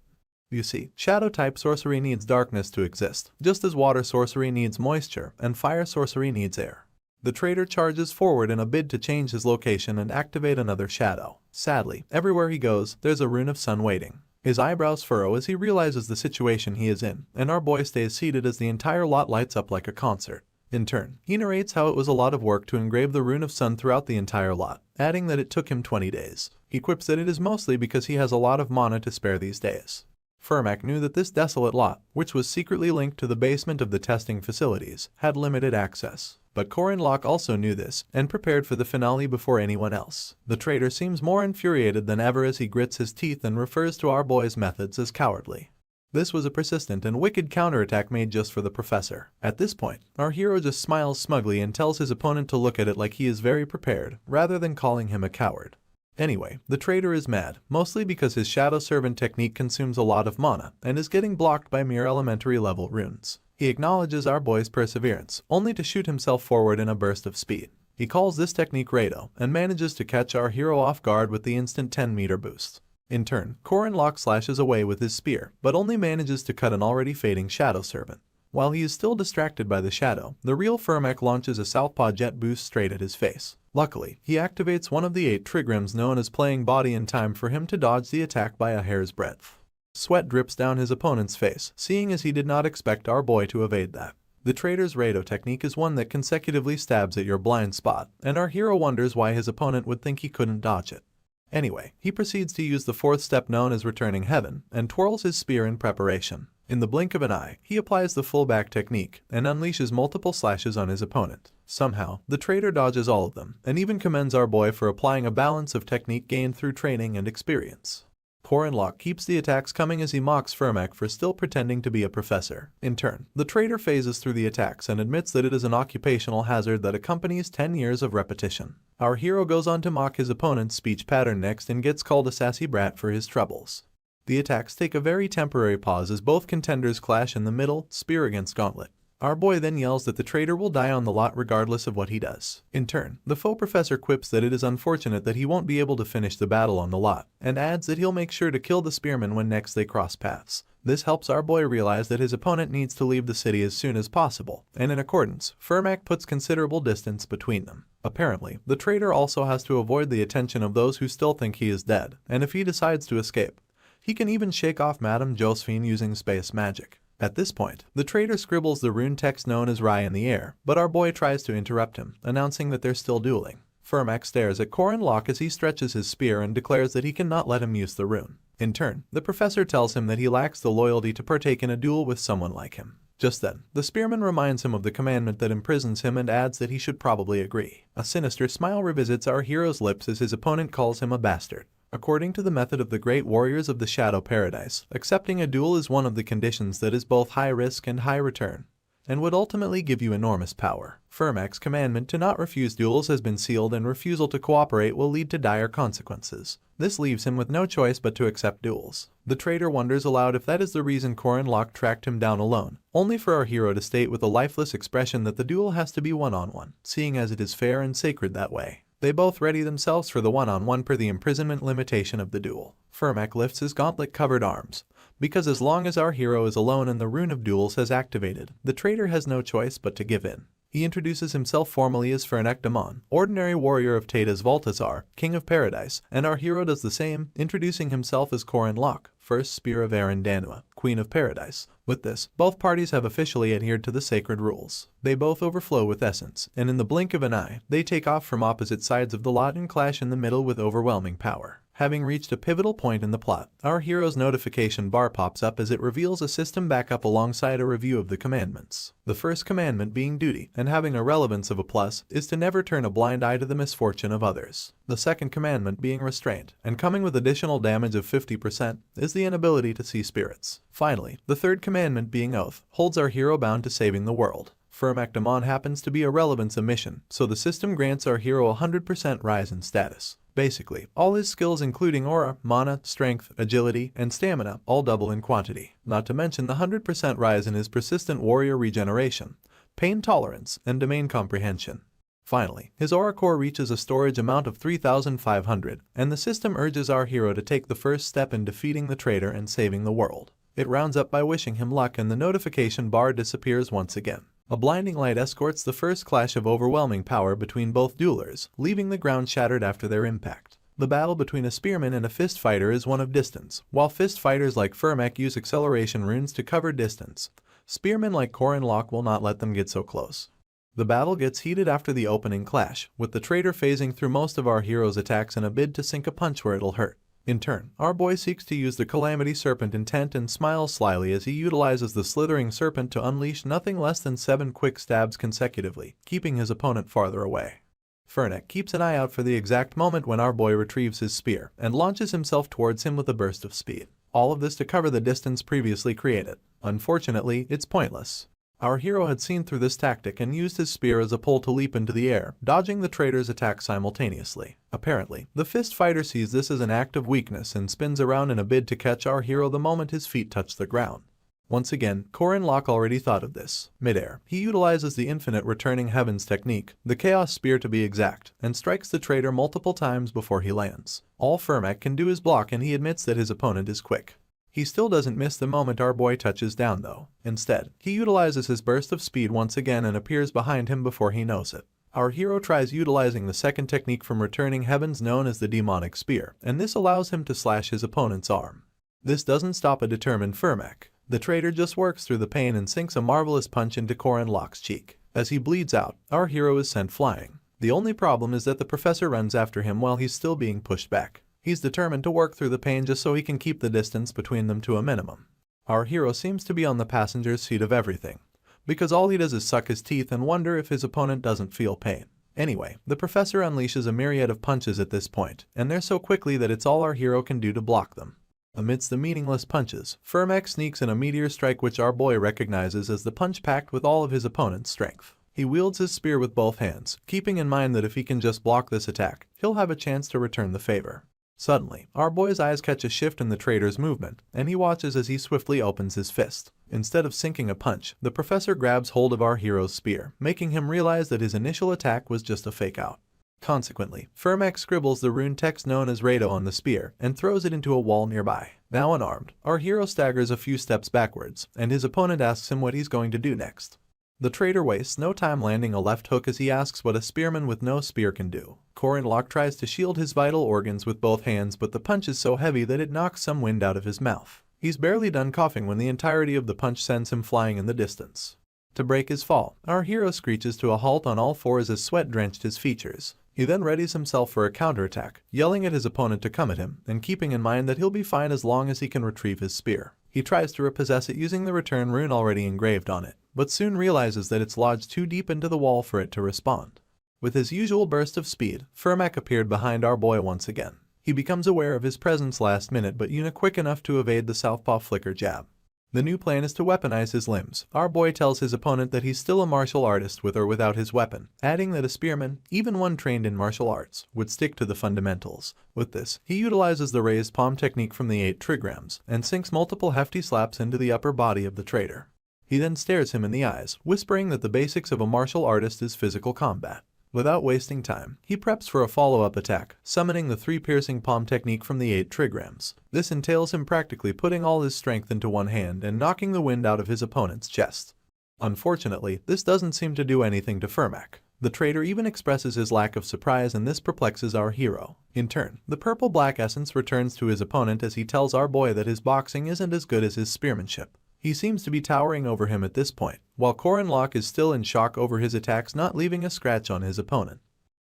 You see, shadow type sorcery needs darkness to exist, just as water sorcery needs moisture and fire sorcery needs air. The traitor charges forward in a bid to change his location and activate another shadow. Sadly, everywhere he goes, there's a Rune of Sun waiting. His eyebrows furrow as he realizes the situation he is in, and our boy stays seated as the entire lot lights up like a concert. In turn, he narrates how it was a lot of work to engrave the Rune of Sun throughout the entire lot, adding that it took him 20 days. He quips that it is mostly because he has a lot of mana to spare these days. Fermac knew that this desolate lot, which was secretly linked to the basement of the testing facilities, had limited access. But Locke also knew this, and prepared for the finale before anyone else. The traitor seems more infuriated than ever as he grits his teeth and refers to our boy's methods as cowardly. This was a persistent and wicked counterattack made just for the professor. At this point, our hero just smiles smugly and tells his opponent to look at it like he is very prepared, rather than calling him a coward. Anyway, the traitor is mad, mostly because his Shadow Servant technique consumes a lot of mana, and is getting blocked by mere elementary level runes. He acknowledges our boy's perseverance, only to shoot himself forward in a burst of speed. He calls this technique Rado, and manages to catch our hero off guard with the instant 10-meter boost. In turn, Locke slashes away with his spear, but only manages to cut an already fading Shadow Servant. While he is still distracted by the shadow, the real Fermac launches a southpaw jet boost straight at his face. Luckily, he activates one of the 8 trigrams known as playing body in time for him to dodge the attack by a hair's breadth. Sweat drips down his opponent's face, seeing as he did not expect our boy to evade that. The traitor's Rado technique is one that consecutively stabs at your blind spot, and our hero wonders why his opponent would think he couldn't dodge it. Anyway, he proceeds to use the 4th step known as Returning Heaven, and twirls his spear in preparation. In the blink of an eye, he applies the full back technique, and unleashes multiple slashes on his opponent. Somehow, the traitor dodges all of them, and even commends our boy for applying a balance of technique gained through training and experience. Corin Locke keeps the attacks coming as he mocks Firmak for still pretending to be a professor. In turn, the traitor phases through the attacks and admits that it is an occupational hazard that accompanies 10 years of repetition. Our hero goes on to mock his opponent's speech pattern next and gets called a sassy brat for his troubles. The attacks take a very temporary pause as both contenders clash in the middle, spear against gauntlet. Our boy then yells that the traitor will die on the lot regardless of what he does. In turn, the faux professor quips that it is unfortunate that he won't be able to finish the battle on the lot, and adds that he'll make sure to kill the spearman when next they cross paths. This helps our boy realize that his opponent needs to leave the city as soon as possible, and in accordance, Firmak puts considerable distance between them. Apparently, the traitor also has to avoid the attention of those who still think he is dead, and if he decides to escape, he can even shake off Madame Josephine using space magic. At this point, the traitor scribbles the rune text known as Rai in the air, but our boy tries to interrupt him, announcing that they're still dueling. Firmak stares at Corin Locke as he stretches his spear and declares that he cannot let him use the rune. In turn, the professor tells him that he lacks the loyalty to partake in a duel with someone like him. Just then, the spearman reminds him of the commandment that imprisons him and adds that he should probably agree. A sinister smile revisits our hero's lips as his opponent calls him a bastard. According to the method of the great warriors of the Shadow Paradise, accepting a duel is one of the conditions that is both high risk and high return, and would ultimately give you enormous power. Firmak's commandment to not refuse duels has been sealed, and refusal to cooperate will lead to dire consequences. This leaves him with no choice but to accept duels. The traitor wonders aloud if that is the reason Corin Locke tracked him down alone, only for our hero to state with a lifeless expression that the duel has to be one-on-one, seeing as it is fair and sacred that way. They both ready themselves for the one-on-one per the imprisonment limitation of the duel. Firmak lifts his gauntlet-covered arms, because as long as our hero is alone and the rune of duels has activated, the traitor has no choice but to give in. He introduces himself formally as Firnak Damon, ordinary warrior of Tata's Valtazar, King of Paradise, and our hero does the same, introducing himself as Corin Locke, First Spear of Erin Danua, Queen of Paradise. With this, both parties have officially adhered to the sacred rules. They both overflow with essence, and in the blink of an eye, they take off from opposite sides of the lot and clash in the middle with overwhelming power. Having reached a pivotal point in the plot, our hero's notification bar pops up as it reveals a system backup alongside a review of the commandments. The first commandment being duty, and having a relevance of a plus, is to never turn a blind eye to the misfortune of others. The second commandment being restraint, and coming with additional damage of 50%, is the inability to see spirits. Finally, the third commandment being oath, holds our hero bound to saving the world. Firmak Damon happens to be a relevance omission, so the system grants our hero a 100% rise in status. Basically, all his skills including aura, mana, strength, agility, and stamina all double in quantity, not to mention the 100% rise in his persistent warrior regeneration, pain tolerance, and domain comprehension. Finally, his aura core reaches a storage amount of 3,500, and the system urges our hero to take the first step in defeating the traitor and saving the world. It rounds up by wishing him luck, and the notification bar disappears once again. A blinding light escorts the first clash of overwhelming power between both duelers, leaving the ground shattered after their impact. The battle between a spearman and a fist fighter is one of distance. While fist fighters like Firmak use acceleration runes to cover distance, spearmen like Corin Locke will not let them get so close. The battle gets heated after the opening clash, with the traitor phasing through most of our hero's attacks in a bid to sink a punch where it'll hurt. In turn, our boy seeks to use the Calamity Serpent intent and smiles slyly as he utilizes the Slithering Serpent to unleash nothing less than 7 quick stabs consecutively, keeping his opponent farther away. Firnak keeps an eye out for the exact moment when our boy retrieves his spear and launches himself towards him with a burst of speed. All of this to cover the distance previously created. Unfortunately, it's pointless. Our hero had seen through this tactic and used his spear as a pole to leap into the air, dodging the traitor's attack simultaneously. Apparently, the fist fighter sees this as an act of weakness and spins around in a bid to catch our hero the moment his feet touch the ground. Once again, Corin Locke already thought of this. Mid-air, he utilizes the infinite returning heavens technique, the Chaos Spear to be exact, and strikes the traitor multiple times before he lands. All Firmak can do is block, and he admits that his opponent is quick. He still doesn't miss the moment our boy touches down though. Instead, he utilizes his burst of speed once again and appears behind him before he knows it. Our hero tries utilizing the second technique from returning heavens known as the demonic spear, and this allows him to slash his opponent's arm. This doesn't stop a determined Firmak. The traitor just works through the pain and sinks a marvelous punch into Corin Locke's cheek. As he bleeds out, our hero is sent flying. The only problem is that the professor runs after him while he's still being pushed back. He's determined to work through the pain just so he can keep the distance between them to a minimum. Our hero seems to be on the passenger's seat of everything, because all he does is suck his teeth and wonder if his opponent doesn't feel pain. Anyway, the professor unleashes a myriad of punches at this point, and they're so quickly that it's all our hero can do to block them. Amidst the meaningless punches, Firmac sneaks in a meteor strike which our boy recognizes as the punch packed with all of his opponent's strength. He wields his spear with both hands, keeping in mind that if he can just block this attack, he'll have a chance to return the favor. Suddenly, our boy's eyes catch a shift in the traitor's movement, and he watches as he swiftly opens his fist. Instead of sinking a punch, the professor grabs hold of our hero's spear, making him realize that his initial attack was just a fake out. Consequently, Firmac scribbles the rune text known as Rado on the spear and throws it into a wall nearby. Now unarmed, our hero staggers a few steps backwards, and his opponent asks him what he's going to do next. The traitor wastes no time landing a left hook as he asks what a spearman with no spear can do. Locke tries to shield his vital organs with both hands, but the punch is so heavy that it knocks some wind out of his mouth. He's barely done coughing when the entirety of the punch sends him flying in the distance. To break his fall, our hero screeches to a halt on all fours as sweat drenched his features. He then readies himself for a counterattack, yelling at his opponent to come at him, and keeping in mind that he'll be fine as long as he can retrieve his spear. He tries to repossess it using the return rune already engraved on it, but soon realizes that it's lodged too deep into the wall for it to respond. With his usual burst of speed, Firmac appeared behind our boy once again. He becomes aware of his presence last minute, but Yuna quick enough to evade the southpaw flicker jab. The new plan is to weaponize his limbs. Our boy tells his opponent that he's still a martial artist with or without his weapon, adding that a spearman, even one trained in martial arts, would stick to the fundamentals. With this, he utilizes the raised palm technique from the 8 trigrams and sinks multiple hefty slaps into the upper body of the traitor. He then stares him in the eyes, whispering that the basics of a martial artist is physical combat. Without wasting time, he preps for a follow-up attack, summoning the 3 piercing palm technique from the 8 trigrams. This entails him practically putting all his strength into one hand and knocking the wind out of his opponent's chest. Unfortunately, this doesn't seem to do anything to Firmac. The traitor even expresses his lack of surprise, and this perplexes our hero. In turn, the purple-black essence returns to his opponent as he tells our boy that his boxing isn't as good as his spearmanship. He seems to be towering over him at this point, while Locke is still in shock over his attacks not leaving a scratch on his opponent.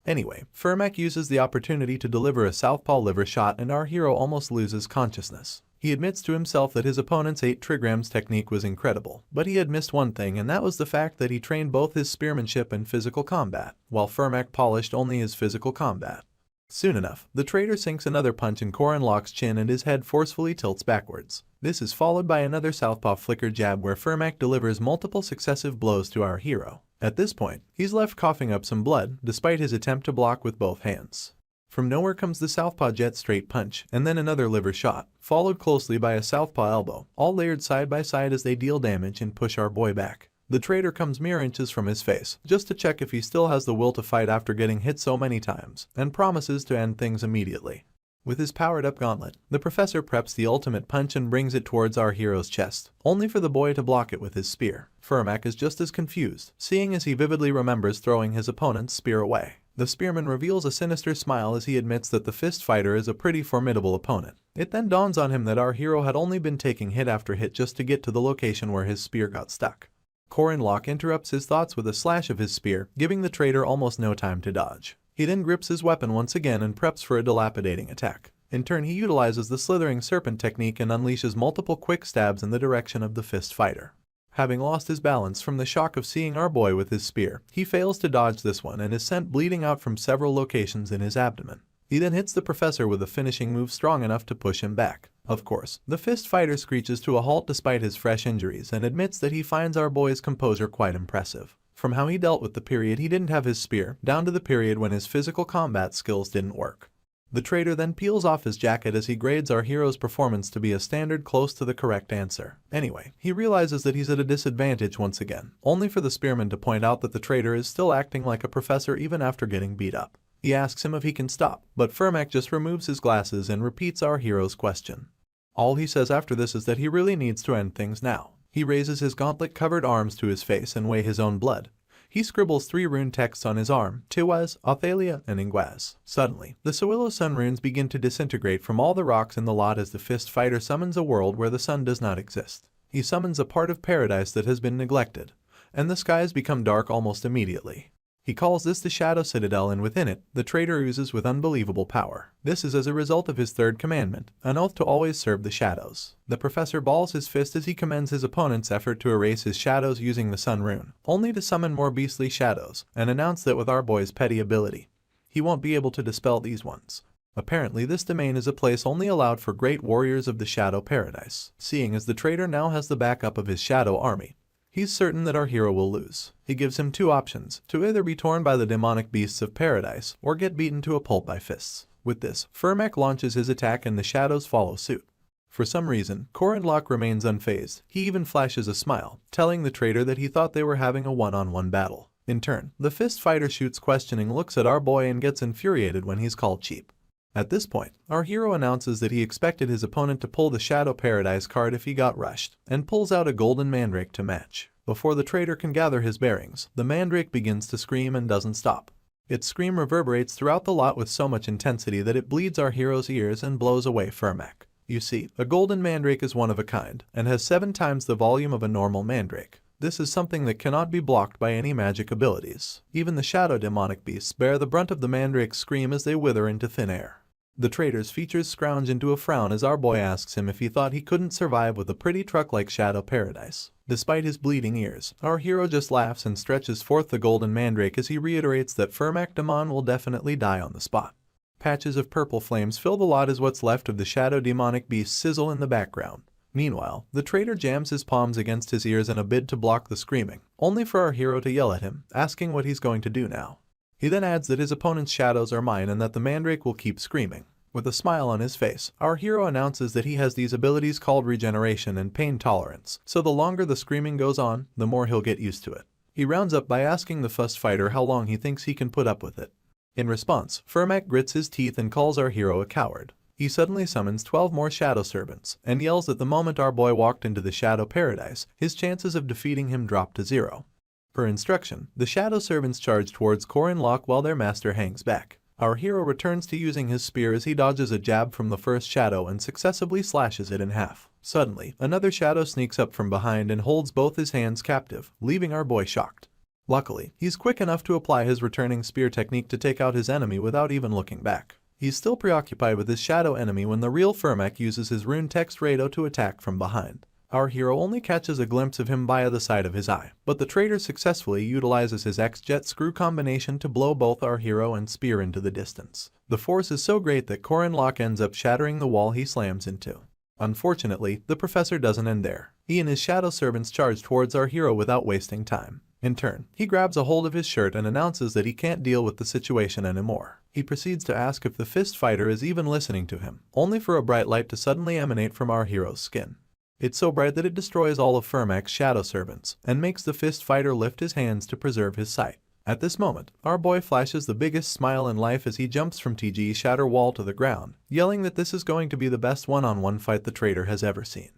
Anyway, Firmac uses the opportunity to deliver a southpaw liver shot, and our hero almost loses consciousness. He admits to himself that his opponent's 8 trigrams technique was incredible, but he had missed one thing, and that was the fact that he trained both his spearmanship and physical combat, while Firmac polished only his physical combat. Soon enough, the traitor sinks another punch in Locke's chin and his head forcefully tilts backwards. This is followed by another southpaw flicker jab where Firmac delivers multiple successive blows to our hero. At this point, he's left coughing up some blood, despite his attempt to block with both hands. From nowhere comes the southpaw jet straight punch, and then another liver shot, followed closely by a southpaw elbow, all layered side by side as they deal damage and push our boy back. The traitor comes mere inches from his face, just to check if he still has the will to fight after getting hit so many times, and promises to end things immediately. With his powered-up gauntlet, the professor preps the ultimate punch and brings it towards our hero's chest, only for the boy to block it with his spear. Firmac is just as confused, seeing as he vividly remembers throwing his opponent's spear away. The spearman reveals a sinister smile as he admits that the fist fighter is a pretty formidable opponent. It then dawns on him that our hero had only been taking hit after hit just to get to the location where his spear got stuck. Locke interrupts his thoughts with a slash of his spear, giving the traitor almost no time to dodge. He then grips his weapon once again and preps for a dilapidating attack. In turn, he utilizes the slithering serpent technique and unleashes multiple quick stabs in the direction of the fist fighter. Having lost his balance from the shock of seeing our boy with his spear, he fails to dodge this one and is sent bleeding out from several locations in his abdomen. He then hits the professor with a finishing move strong enough to push him back. Of course, the fist fighter screeches to a halt despite his fresh injuries and admits that he finds our boy's composure quite impressive. From how he dealt with the period he didn't have his spear, down to the period when his physical combat skills didn't work. The traitor then peels off his jacket as he grades our hero's performance to be a standard close to the correct answer. Anyway, he realizes that he's at a disadvantage once again, only for the spearman to point out that the traitor is still acting like a professor even after getting beat up. He asks him if he can stop, but Firmac just removes his glasses and repeats our hero's question. All he says after this is that he really needs to end things now. He raises his gauntlet-covered arms to his face and weigh his own blood. He scribbles 3 rune texts on his arm, Tiwaz, Othalia, and Ingwaz. Suddenly, the Sewillow Sun runes begin to disintegrate from all the rocks in the lot as the fist fighter summons a world where the sun does not exist. He summons a part of paradise that has been neglected, and the skies become dark almost immediately. He calls this the Shadow Citadel, and within it, the traitor oozes with unbelievable power. This is as a result of his 3rd commandment, an oath to always serve the shadows. The professor balls his fist as he commends his opponent's effort to erase his shadows using the sun rune, only to summon more beastly shadows, and announce that with our boy's petty ability, he won't be able to dispel these ones. Apparently this domain is a place only allowed for great warriors of the Shadow Paradise. Seeing as the traitor now has the backup of his shadow army, he's certain that our hero will lose. He gives him two options, to either be torn by the demonic beasts of paradise, or get beaten to a pulp by fists. With this, Firmak launches his attack and the shadows follow suit. For some reason, Corandlock remains unfazed. He even flashes a smile, telling the traitor that he thought they were having a one-on-one battle. In turn, the fist fighter shoots questioning looks at our boy and gets infuriated when he's called cheap. At this point, our hero announces that he expected his opponent to pull the Shadow Paradise card if he got rushed, and pulls out a golden mandrake to match. Before the traitor can gather his bearings, the mandrake begins to scream and doesn't stop. Its scream reverberates throughout the lot with so much intensity that it bleeds our hero's ears and blows away Firmak. You see, a golden mandrake is one of a kind, and has 7 times the volume of a normal mandrake. This is something that cannot be blocked by any magic abilities. Even the shadow demonic beasts bear the brunt of the mandrake's scream as they wither into thin air. The traitor's features scrounge into a frown as our boy asks him if he thought he couldn't survive with a pretty truck like Shadow Paradise. Despite his bleeding ears, our hero just laughs and stretches forth the golden mandrake as he reiterates that Firmak Damon will definitely die on the spot. Patches of purple flames fill the lot as what's left of the shadow demonic beast sizzle in the background. Meanwhile, the traitor jams his palms against his ears in a bid to block the screaming, only for our hero to yell at him, asking what he's going to do now. He then adds that his opponent's shadows are mine and that the mandrake will keep screaming. With a smile on his face, our hero announces that he has these abilities called regeneration and pain tolerance, so the longer the screaming goes on, the more he'll get used to it. He rounds up by asking the fist fighter how long he thinks he can put up with it. In response, Firmak grits his teeth and calls our hero a coward. He suddenly summons 12 more shadow servants, and yells that the moment our boy walked into the Shadow Paradise, his chances of defeating him dropped to 0. Per instruction, the shadow servants charge towards Corandlock while their master hangs back. Our hero returns to using his spear as he dodges a jab from the first shadow and successively slashes it in half. Suddenly, another shadow sneaks up from behind and holds both his hands captive, leaving our boy shocked. Luckily, he's quick enough to apply his returning spear technique to take out his enemy without even looking back. He's still preoccupied with his shadow enemy when the real Firmak uses his rune text Rado to attack from behind. Our hero only catches a glimpse of him via the side of his eye, but the traitor successfully utilizes his X-Jet screw combination to blow both our hero and spear into the distance. The force is so great that Corandlock ends up shattering the wall he slams into. Unfortunately, the professor doesn't end there. He and his shadow servants charge towards our hero without wasting time. In turn, he grabs a hold of his shirt and announces that he can't deal with the situation anymore. He proceeds to ask if the fist fighter is even listening to him, only for a bright light to suddenly emanate from our hero's skin. It's so bright that it destroys all of Firmak's shadow servants, and makes the fist fighter lift his hands to preserve his sight. At this moment, our boy flashes the biggest smile in life as he jumps from TG's shatter wall to the ground, yelling that this is going to be the best one-on-one fight the traitor has ever seen.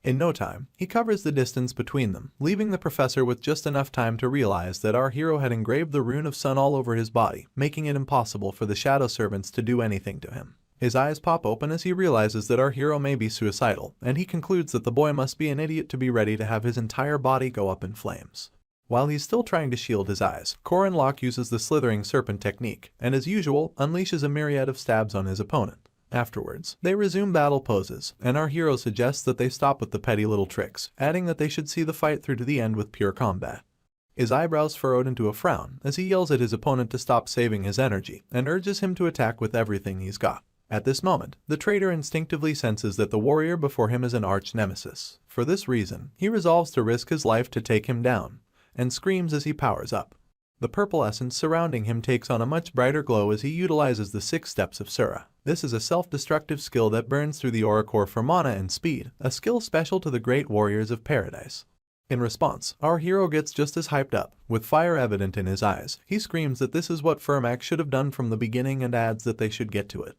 In no time, he covers the distance between them, leaving the professor with just enough time to realize that our hero had engraved the rune of sun all over his body, making it impossible for the shadow servants to do anything to him. His eyes pop open as he realizes that our hero may be suicidal, and he concludes that the boy must be an idiot to be ready to have his entire body go up in flames. While he's still trying to shield his eyes, Corandlock uses the slithering serpent technique, and as usual, unleashes a myriad of stabs on his opponent. Afterwards, they resume battle poses, and our hero suggests that they stop with the petty little tricks, adding that they should see the fight through to the end with pure combat. His eyebrows furrowed into a frown as he yells at his opponent to stop saving his energy, and urges him to attack with everything he's got. At this moment, the traitor instinctively senses that the warrior before him is an arch-nemesis. For this reason, he resolves to risk his life to take him down, and screams as he powers up. The purple essence surrounding him takes on a much brighter glow as he utilizes the 6 steps of Sura. This is a self-destructive skill that burns through the aura core for mana and speed, a skill special to the great warriors of paradise. In response, our hero gets just as hyped up, with fire evident in his eyes. He screams that this is what Firmak should have done from the beginning and adds that they should get to it.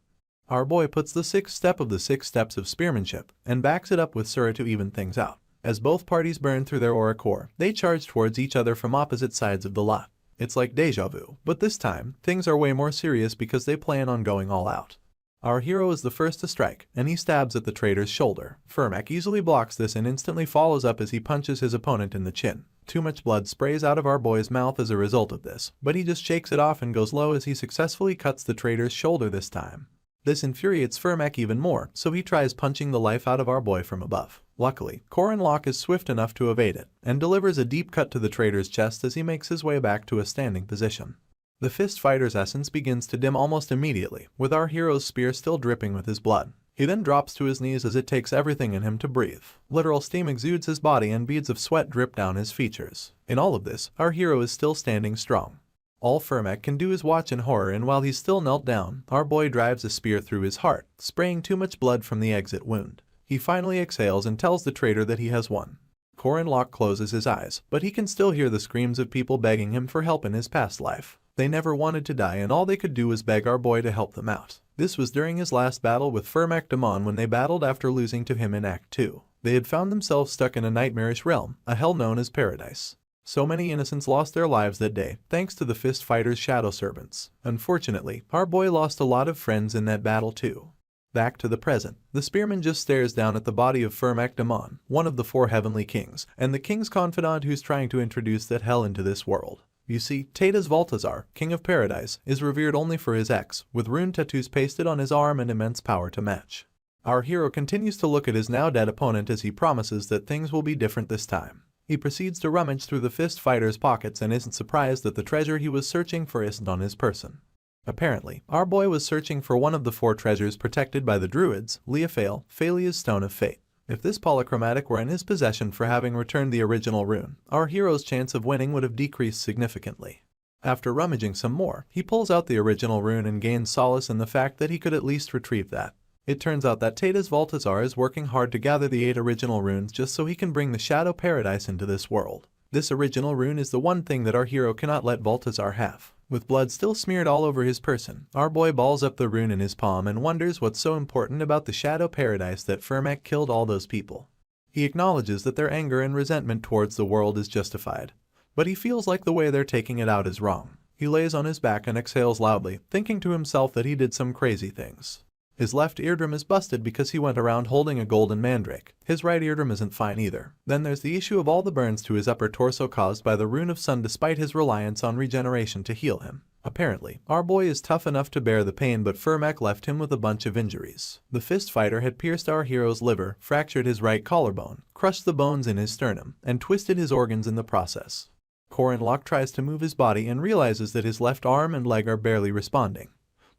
Our boy puts the 6th step of the 6 steps of spearmanship, and backs it up with Sura to even things out. As both parties burn through their aura core, they charge towards each other from opposite sides of the lot. It's like deja vu, but this time, things are way more serious because they plan on going all out. Our hero is the first to strike, and he stabs at the traitor's shoulder. Firmak easily blocks this and instantly follows up as he punches his opponent in the chin. Too much blood sprays out of our boy's mouth as a result of this, but he just shakes it off and goes low as he successfully cuts the traitor's shoulder this time. This infuriates Firmak even more, so he tries punching the life out of our boy from above. Luckily, Corandlock is swift enough to evade it, and delivers a deep cut to the traitor's chest as he makes his way back to a standing position. The fist fighter's essence begins to dim almost immediately, with our hero's spear still dripping with his blood. He then drops to his knees as it takes everything in him to breathe. Literal steam exudes his body and beads of sweat drip down his features. In all of this, our hero is still standing strong. All Furmak can do is watch in horror, and while he's still knelt down, our boy drives a spear through his heart, spraying too much blood from the exit wound. He finally exhales and tells the traitor that he has won. Corin Locke closes his eyes, but he can still hear the screams of people begging him for help in his past life. They never wanted to die, and all they could do was beg our boy to help them out. This was during his last battle with Furmak Damon when they battled after losing to him in Act 2. They had found themselves stuck in a nightmarish realm, a hell known as Paradise. So many innocents lost their lives that day, thanks to the fist fighter's shadow servants. Unfortunately, our boy lost a lot of friends in that battle too. Back to the present, the spearman just stares down at the body of Furmak Damon, one of the 4 heavenly kings, and the king's confidant who's trying to introduce that hell into this world. You see, Tadas Valtazar, King of Paradise, is revered only for his ex, with rune tattoos pasted on his arm and immense power to match. Our hero continues to look at his now dead opponent as he promises that things will be different this time. He proceeds to rummage through the fist fighter's pockets and isn't surprised that the treasure he was searching for isn't on his person. Apparently, our boy was searching for one of the 4 treasures protected by the druids, Leophale, Phalia's Stone of Fate. If this polychromatic were in his possession for having returned the original rune, our hero's chance of winning would have decreased significantly. After rummaging some more, he pulls out the original rune and gains solace in the fact that he could at least retrieve that. It turns out that Tadas Valtazar is working hard to gather the 8 original runes just so he can bring the Shadow Paradise into this world. This original rune is the one thing that our hero cannot let Valtazar have. With blood still smeared all over his person, our boy balls up the rune in his palm and wonders what's so important about the Shadow Paradise that Furmak killed all those people. He acknowledges that their anger and resentment towards the world is justified, but he feels like the way they're taking it out is wrong. He lays on his back and exhales loudly, thinking to himself that he did some crazy things. His left eardrum is busted because he went around holding a golden mandrake. His right eardrum isn't fine either. Then there's the issue of all the burns to his upper torso caused by the Rune of Sun despite his reliance on regeneration to heal him. Apparently, our boy is tough enough to bear the pain, but Furmak left him with a bunch of injuries. The fist fighter had pierced our hero's liver, fractured his right collarbone, crushed the bones in his sternum, and twisted his organs in the process. Corin Locke tries to move his body and realizes that his left arm and leg are barely responding.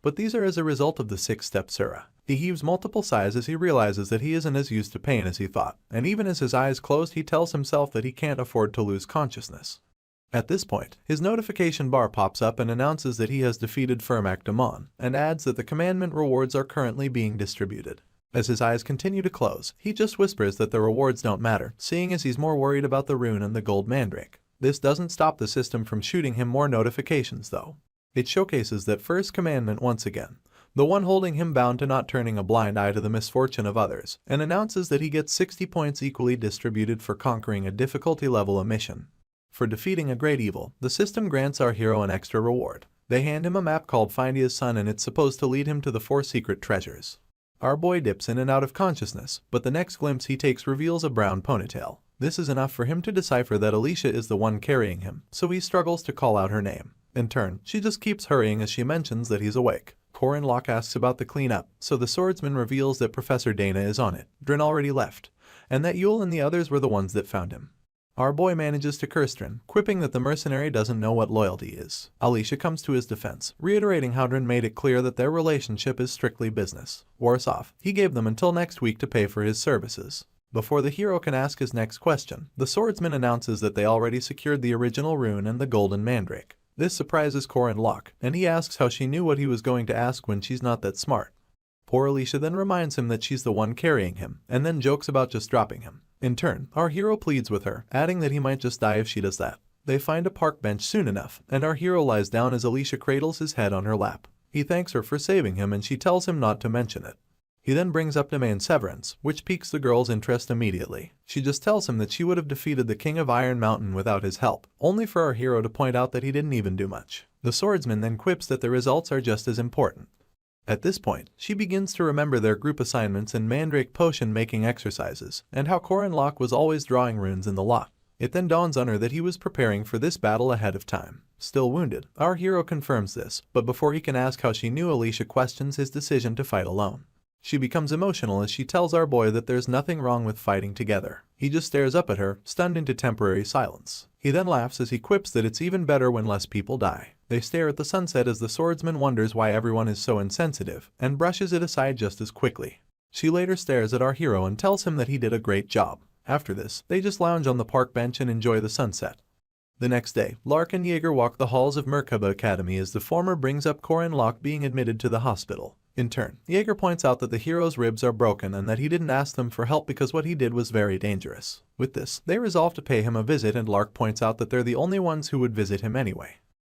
But these are as a result of the 6-step Sura. He heaves multiple sighs as he realizes that he isn't as used to pain as he thought, and even as his eyes close he tells himself that he can't afford to lose consciousness. At this point, his notification bar pops up and announces that he has defeated Furmak Damon, and adds that the commandment rewards are currently being distributed. As his eyes continue to close, he just whispers that the rewards don't matter, seeing as he's more worried about the rune and the gold mandrake. This doesn't stop the system from shooting him more notifications though. It showcases that first commandment once again, the one holding him bound to not turning a blind eye to the misfortune of others, and announces that he gets 60 points equally distributed for conquering a difficulty level mission. For defeating a great evil, the system grants our hero an extra reward. They hand him a map called Findia's Sun, and it's supposed to lead him to the 4 secret treasures. Our boy dips in and out of consciousness, but the next glimpse he takes reveals a brown ponytail. This is enough for him to decipher that Alicia is the one carrying him, so he struggles to call out her name. In turn, she just keeps hurrying as she mentions that he's awake. Corin Locke asks about the cleanup, so the swordsman reveals that Professor Dana is on it, Drin already left, and that Yule and the others were the ones that found him. Our boy manages to curse Drin, quipping that the mercenary doesn't know what loyalty is. Alicia comes to his defense, reiterating how Drin made it clear that their relationship is strictly business. Worse off, he gave them until next week to pay for his services. Before the hero can ask his next question, the swordsman announces that they already secured the original rune and the golden mandrake. This surprises Corin Locke, and he asks how she knew what he was going to ask when she's not that smart. Poor Alicia then reminds him that she's the one carrying him, and then jokes about just dropping him. In turn, our hero pleads with her, adding that he might just die if she does that. They find a park bench soon enough, and our hero lies down as Alicia cradles his head on her lap. He thanks her for saving him and she tells him not to mention it. He then brings up Domain Severance, which piques the girl's interest immediately. She just tells him that she would have defeated the King of Iron Mountain without his help, only for our hero to point out that he didn't even do much. The swordsman then quips that the results are just as important. At this point, she begins to remember their group assignments and mandrake potion making exercises, and how Corin Locke was always drawing runes in the lot. It then dawns on her that he was preparing for this battle ahead of time. Still wounded, our hero confirms this, but before he can ask how she knew, Alicia questions his decision to fight alone. She becomes emotional as she tells our boy that there's nothing wrong with fighting together. He just stares up at her, stunned into temporary silence. He then laughs as he quips that it's even better when less people die. They stare at the sunset as the swordsman wonders why everyone is so insensitive, and brushes it aside just as quickly. She later stares at our hero and tells him that he did a great job. After this, they just lounge on the park bench and enjoy the sunset. The next day, Lark and Jaeger walk the halls of Merkaba Academy as the former brings up Corin Locke being admitted to the hospital. In turn, Jaeger points out that the hero's ribs are broken and that he didn't ask them for help because what he did was very dangerous. With this, they resolve to pay him a visit, and Lark points out that they're the only ones who would visit him anyway.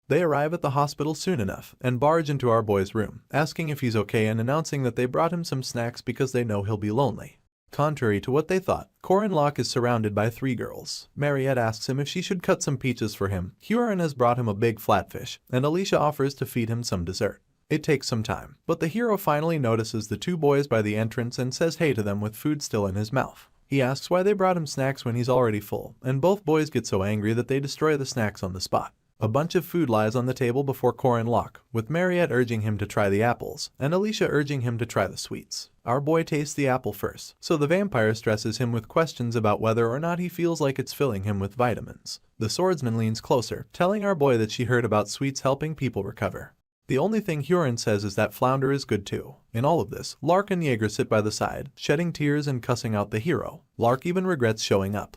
They arrive at the hospital soon enough and barge into our boy's room, asking if he's okay and announcing that they brought him some snacks because they know he'll be lonely. Contrary to what they thought, Corin Locke is surrounded by 3 girls. Mariette asks him if she should cut some peaches for him. Huron has brought him a big flatfish, and Alicia offers to feed him some dessert. It takes some time, but the hero finally notices the 2 boys by the entrance and says hey to them with food still in his mouth. He asks why they brought him snacks when he's already full, and both boys get so angry that they destroy the snacks on the spot. A bunch of food lies on the table before Corin Locke, with Mariette urging him to try the apples, and Alicia urging him to try the sweets. Our boy tastes the apple first, so the vampire stresses him with questions about whether or not he feels like it's filling him with vitamins. The swordsman leans closer, telling our boy that she heard about sweets helping people recover. The only thing Huron says is that flounder is good too. In all of this, Lark and Jaeger sit by the side, shedding tears and cussing out the hero. Lark even regrets showing up.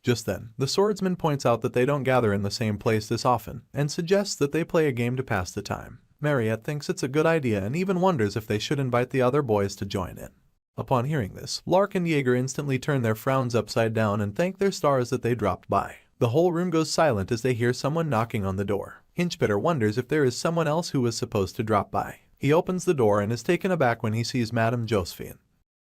Just then, the swordsman points out that they don't gather in the same place this often, and suggests that they play a game to pass the time. Mariette thinks it's a good idea and even wonders if they should invite the other boys to join in. Upon hearing this, Lark and Jaeger instantly turn their frowns upside down and thank their stars that they dropped by. The whole room goes silent as they hear someone knocking on the door. Hinchbitter wonders if there is someone else who was supposed to drop by. He opens the door and is taken aback when he sees Madame Josephine.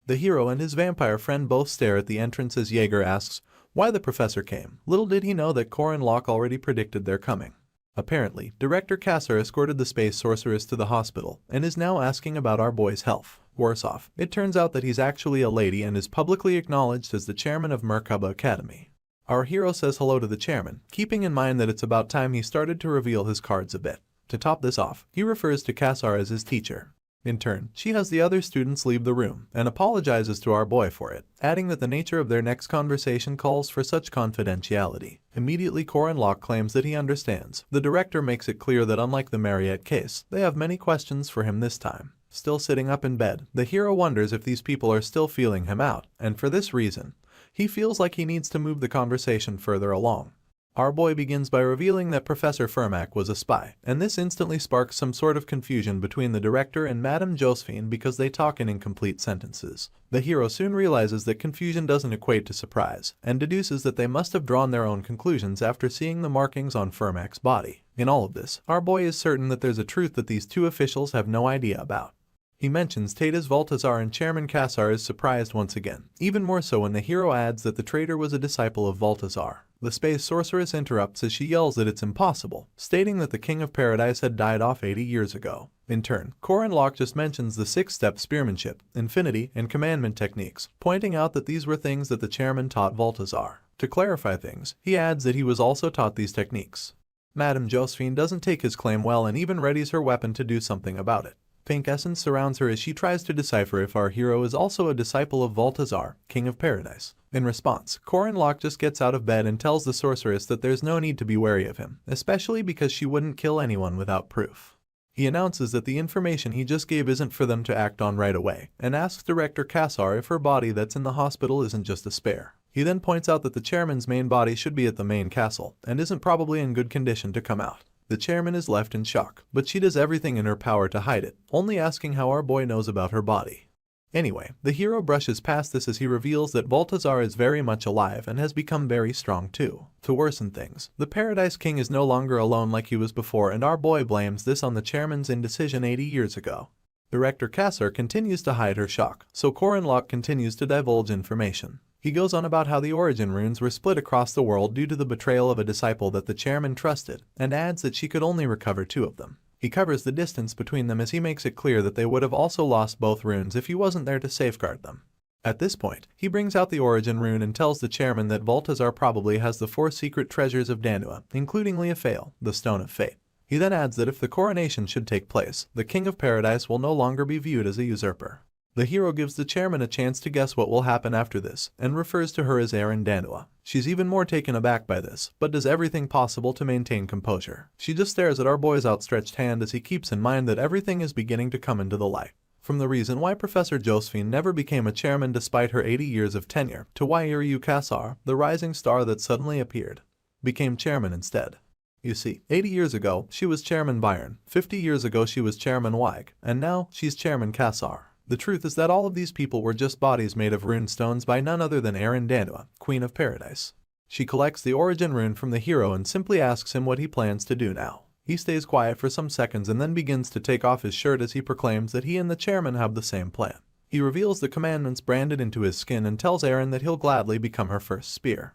The hero and his vampire friend both stare at the entrance as Jaeger asks why the professor came. Little did he know that Corin Locke already predicted their coming. Apparently, Director Kassar escorted the space sorceress to the hospital and is now asking about our boy's health. Worse off, it turns out that he's actually a lady and is publicly acknowledged as the chairman of Merkaba Academy. Our hero says hello to the chairman, keeping in mind that it's about time he started to reveal his cards a bit. To top this off, he refers to Kassar as his teacher. In turn, she has the other students leave the room and apologizes to our boy for it, adding that the nature of their next conversation calls for such confidentiality. Immediately, Corin Locke claims that he understands. The director makes it clear that unlike the Mariette case, they have many questions for him this time. Still sitting up in bed, the hero wonders if these people are still feeling him out, and for this reason, he feels like he needs to move the conversation further along. Our boy begins by revealing that Professor Fermac was a spy, and this instantly sparks some sort of confusion between the director and Madame Josephine because they talk in incomplete sentences. The hero soon realizes that confusion doesn't equate to surprise, and deduces that they must have drawn their own conclusions after seeing the markings on Fermac's body. In all of this, our boy is certain that there's a truth that these 2 officials have no idea about. He mentions Tatas Valtazar and Chairman Kassar is surprised once again, even more so when the hero adds that the traitor was a disciple of Valtazar. The space sorceress interrupts as she yells that it's impossible, stating that the King of Paradise had died off 80 years ago. In turn, Corin Locke just mentions the 6-step spearmanship, infinity, and commandment techniques, pointing out that these were things that the chairman taught Valtazar. To clarify things, he adds that he was also taught these techniques. Madame Josephine doesn't take his claim well and even readies her weapon to do something about it. Pink essence surrounds her as she tries to decipher if our hero is also a disciple of Valtazar, King of Paradise. In response, Corin Locke just gets out of bed and tells the sorceress that there's no need to be wary of him, especially because she wouldn't kill anyone without proof. He announces that the information he just gave isn't for them to act on right away, and asks Director Kassar if her body that's in the hospital isn't just a spare. He then points out that the chairman's main body should be at the main castle, and isn't probably in good condition to come out. The chairman is left in shock, but she does everything in her power to hide it, only asking how our boy knows about her body. Anyway, the hero brushes past this as he reveals that Balthazar is very much alive and has become very strong too. To worsen things, the Paradise King is no longer alone like he was before, and our boy blames this on the chairman's indecision 80 years ago. Director Kassar continues to hide her shock, so Corin Locke continues to divulge information. He goes on about how the origin runes were split across the world due to the betrayal of a disciple that the chairman trusted, and adds that she could only recover 2 of them. He covers the distance between them as he makes it clear that they would have also lost both runes if he wasn't there to safeguard them. At this point, he brings out the origin rune and tells the chairman that Balthazar probably has the 4 secret treasures of Danua, including Leofail, the Stone of Fate. He then adds that if the coronation should take place, the King of Paradise will no longer be viewed as a usurper. The hero gives the chairman a chance to guess what will happen after this, and refers to her as Danua. She's even more taken aback by this, but does everything possible to maintain composure. She just stares at our boy's outstretched hand as he keeps in mind that everything is beginning to come into the light. From the reason why Professor Josephine never became a chairman despite her 80 years of tenure, to why Iryu Kasar, the rising star that suddenly appeared, became chairman instead. You see, 80 years ago, she was Chairman Byron, 50 years ago she was Chairman Weig, and now she's Chairman Kasar. The truth is that all of these people were just bodies made of rune stones by none other than Danua, Queen of Paradise. She collects the origin rune from the hero and simply asks him what he plans to do now. He stays quiet for some seconds and then begins to take off his shirt as he proclaims that he and the chairman have the same plan. He reveals the commandments branded into his skin and tells Aaron that he'll gladly become her first spear.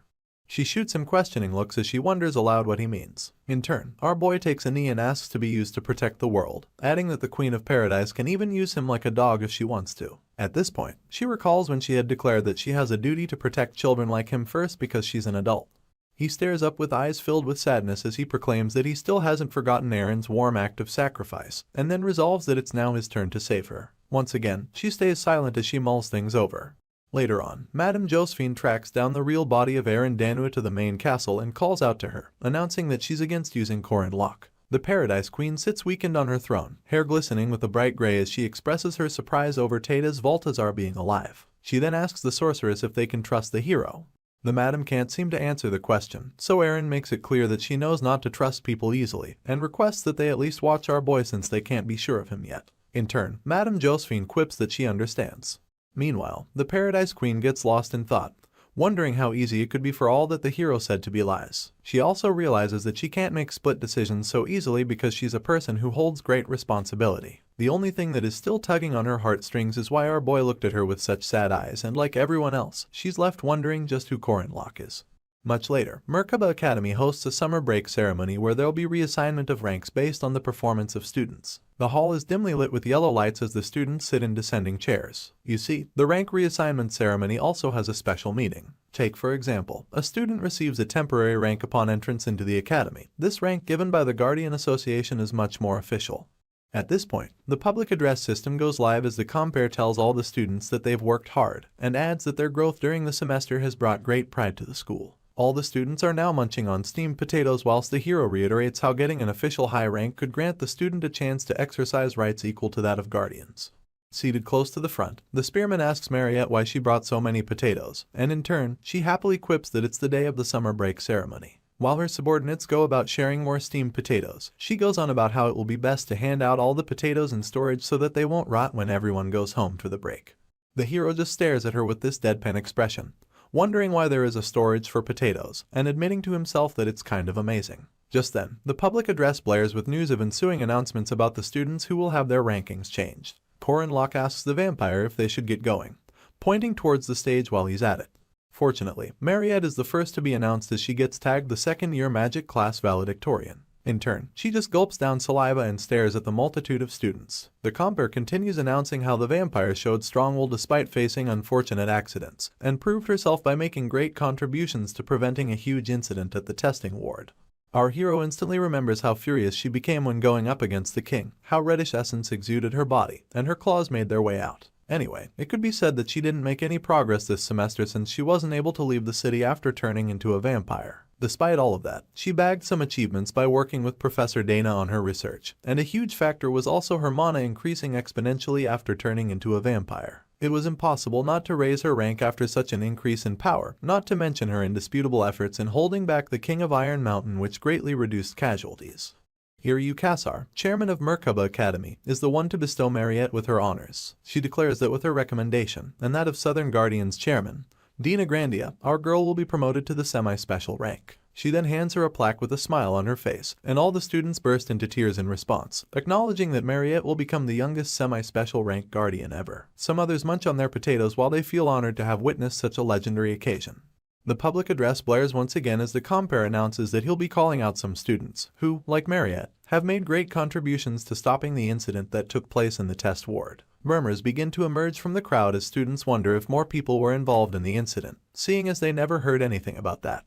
She shoots him questioning looks as she wonders aloud what he means. In turn, our boy takes a knee and asks to be used to protect the world, adding that the Queen of Paradise can even use him like a dog if she wants to. At this point, she recalls when she had declared that she has a duty to protect children like him first because she's an adult. He stares up with eyes filled with sadness as he proclaims that he still hasn't forgotten Aaron's warm act of sacrifice, and then resolves that it's now his turn to save her. Once again, she stays silent as she mulls things over. Later on, Madame Josephine tracks down the real body of Danua to the main castle and calls out to her, announcing that she's against using Corin Lock. The Paradise Queen sits weakened on her throne, hair glistening with a bright gray as she expresses her surprise over Tata's Valtazar being alive. She then asks the sorceress if they can trust the hero. The madam can't seem to answer the question, so Aaron makes it clear that she knows not to trust people easily, and requests that they at least watch our boy since they can't be sure of him yet. In turn, Madame Josephine quips that she understands. Meanwhile, the Paradise Queen gets lost in thought, wondering how easy it could be for all that the hero said to be lies. She also realizes that she can't make split decisions so easily because she's a person who holds great responsibility. The only thing that is still tugging on her heartstrings is why our boy looked at her with such sad eyes, and like everyone else, she's left wondering just who Corin Lock is. Much later, Merkaba Academy hosts a summer break ceremony where there'll be reassignment of ranks based on the performance of students. The hall is dimly lit with yellow lights as the students sit in descending chairs. You see, the rank reassignment ceremony also has a special meaning. Take, for example, a student receives a temporary rank upon entrance into the academy. This rank given by the Guardian Association is much more official. At this point, the public address system goes live as the compere tells all the students that they've worked hard, and adds that their growth during the semester has brought great pride to the school. All the students are now munching on steamed potatoes whilst the hero reiterates how getting an official high rank could grant the student a chance to exercise rights equal to that of guardians. Seated close to the front, the spearman asks Mariette why she brought so many potatoes, and in turn, she happily quips that it's the day of the summer break ceremony. While her subordinates go about sharing more steamed potatoes, she goes on about how it will be best to hand out all the potatoes in storage so that they won't rot when everyone goes home for the break. The hero just stares at her with this deadpan expression, wondering why there is a storage for potatoes, and admitting to himself that it's kind of amazing. Just then, the public address blares with news of ensuing announcements about the students who will have their rankings changed. Corin Lock asks the vampire if they should get going, pointing towards the stage while he's at it. Fortunately, Mariette is the first to be announced as she gets tagged the second-year magic class valedictorian. In turn, she just gulps down saliva and stares at the multitude of students. The compere continues announcing how the vampire showed strong will despite facing unfortunate accidents, and proved herself by making great contributions to preventing a huge incident at the testing ward. Our hero instantly remembers how furious she became when going up against the king, how reddish essence exuded her body, and her claws made their way out. Anyway, it could be said that she didn't make any progress this semester since she wasn't able to leave the city after turning into a vampire. Despite all of that, she bagged some achievements by working with Professor Dana on her research, and a huge factor was also her mana increasing exponentially after turning into a vampire. It was impossible not to raise her rank after such an increase in power, not to mention her indisputable efforts in holding back the King of Iron Mountain, which greatly reduced casualties. Iryu Kasar, chairman of Merkaba Academy, is the one to bestow Mariette with her honors. She declares that with her recommendation, and that of Southern Guardian's chairman, Dina Grandia, our girl will be promoted to the semi-special rank. She then hands her a plaque with a smile on her face, and all the students burst into tears in response, acknowledging that Mariette will become the youngest semi-special rank guardian ever. Some others munch on their potatoes while they feel honored to have witnessed such a legendary occasion. The public address blares once again as the compere announces that he'll be calling out some students who, like Mariette, have made great contributions to stopping the incident that took place in the test ward. Murmurs begin to emerge from the crowd as students wonder if more people were involved in the incident, seeing as they never heard anything about that.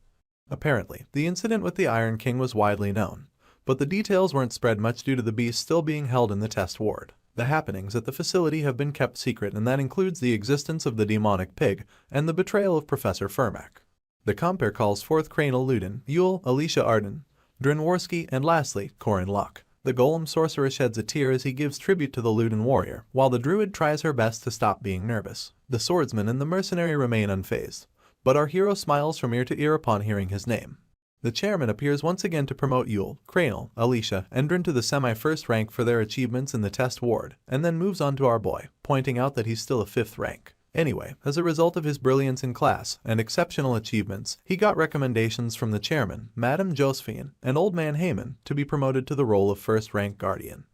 Apparently, the incident with the Iron King was widely known, but the details weren't spread much due to the beast still being held in the test ward. The happenings at the facility have been kept secret, and that includes the existence of the demonic pig and the betrayal of Professor Fermac. The compere calls forth Cranel Ludin, Yule, Alicia Arden, Drinworski, and lastly, Corin Locke. The golem sorcerer sheds a tear as he gives tribute to the Ludin warrior, while the druid tries her best to stop being nervous. The swordsman and the mercenary remain unfazed, but our hero smiles from ear to ear upon hearing his name. The chairman appears once again to promote Yule, Cranel, Alicia, and Drin to the semi-first rank for their achievements in the test ward, and then moves on to our boy, pointing out that he's still a 5th rank. Anyway, as a result of his brilliance in class and exceptional achievements, he got recommendations from the chairman, Madame Josephine, and Old Man Heyman to be promoted to the role of 1st rank guardian.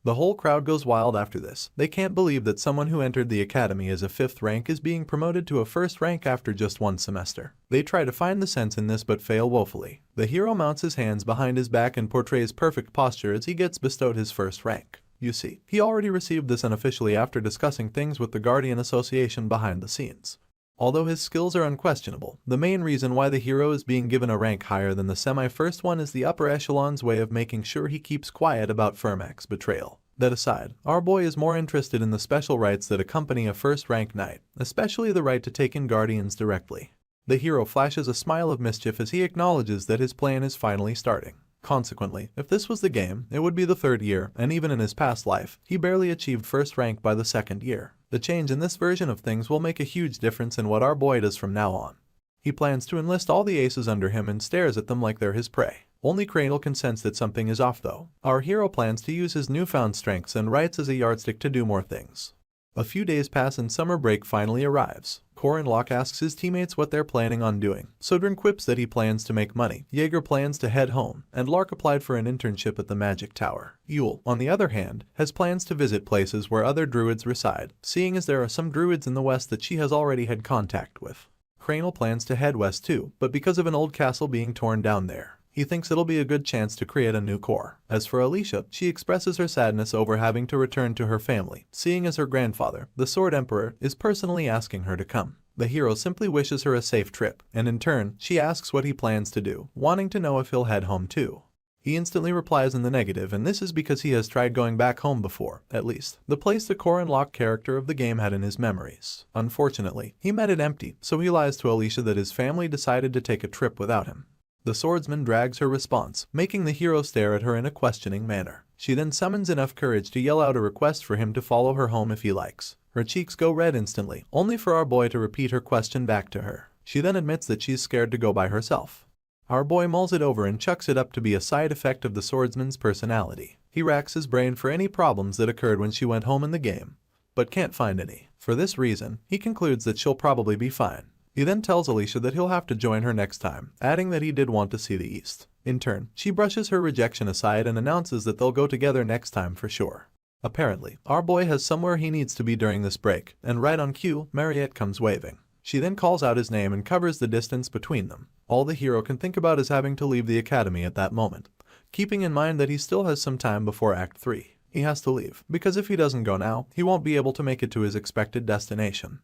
The whole crowd goes wild after this. They can't believe that someone who entered the academy as a 5th rank is being promoted to a 1st rank after just 1 semester. They try to find the sense in this but fail woefully. The hero mounts his hands behind his back and portrays perfect posture as he gets bestowed his 1st rank. You see, he already received this unofficially after discussing things with the Guardian Association behind the scenes. Although his skills are unquestionable, the main reason why the hero is being given a rank higher than the semi-first one is the upper echelon's way of making sure he keeps quiet about Fermac's betrayal. That aside, our boy is more interested in the special rights that accompany a 1st rank knight, especially the right to take in guardians directly. The hero flashes a smile of mischief as he acknowledges that his plan is finally starting. Consequently, if this was the game, it would be the 3rd year, and even in his past life, he barely achieved 1st rank by the 2nd year. The change in this version of things will make a huge difference in what our boy does from now on. He plans to enlist all the aces under him and stares at them like they're his prey. Only Cranel can sense that something is off though. Our hero plans to use his newfound strengths and rights as a yardstick to do more things. A few days pass and summer break finally arrives. Corin Locke asks his teammates what they're planning on doing. Sodrin quips that he plans to make money. Jaeger plans to head home, and Lark applied for an internship at the Magic Tower. Yule, on the other hand, has plans to visit places where other druids reside, seeing as there are some druids in the west that she has already had contact with. Cranel plans to head west too, but because of an old castle being torn down there, he thinks it'll be a good chance to create a new core. As for Alicia, she expresses her sadness over having to return to her family, seeing as her grandfather, the Sword Emperor, is personally asking her to come. The hero simply wishes her a safe trip, and in turn, she asks what he plans to do, wanting to know if he'll head home too. He instantly replies in the negative, and this is because he has tried going back home before, at least, the place the Corin Locke character of the game had in his memories. Unfortunately, he met it empty, so he lies to Alicia that his family decided to take a trip without him. The swordsman drags her response, making the hero stare at her in a questioning manner. She then summons enough courage to yell out a request for him to follow her home if he likes. Her cheeks go red instantly, only for our boy to repeat her question back to her. She then admits that she's scared to go by herself. Our boy mulls it over and chucks it up to be a side effect of the swordsman's personality. He racks his brain for any problems that occurred when she went home in the game, but can't find any. For this reason, he concludes that she'll probably be fine. He then tells Alicia that he'll have to join her next time, adding that he did want to see the East. In turn, she brushes her rejection aside and announces that they'll go together next time for sure. Apparently, our boy has somewhere he needs to be during this break, and right on cue, Mariette comes waving. She then calls out his name and covers the distance between them. All the hero can think about is having to leave the academy at that moment, keeping in mind that he still has some time before Act 3. He has to leave, because if he doesn't go now, he won't be able to make it to his expected destination.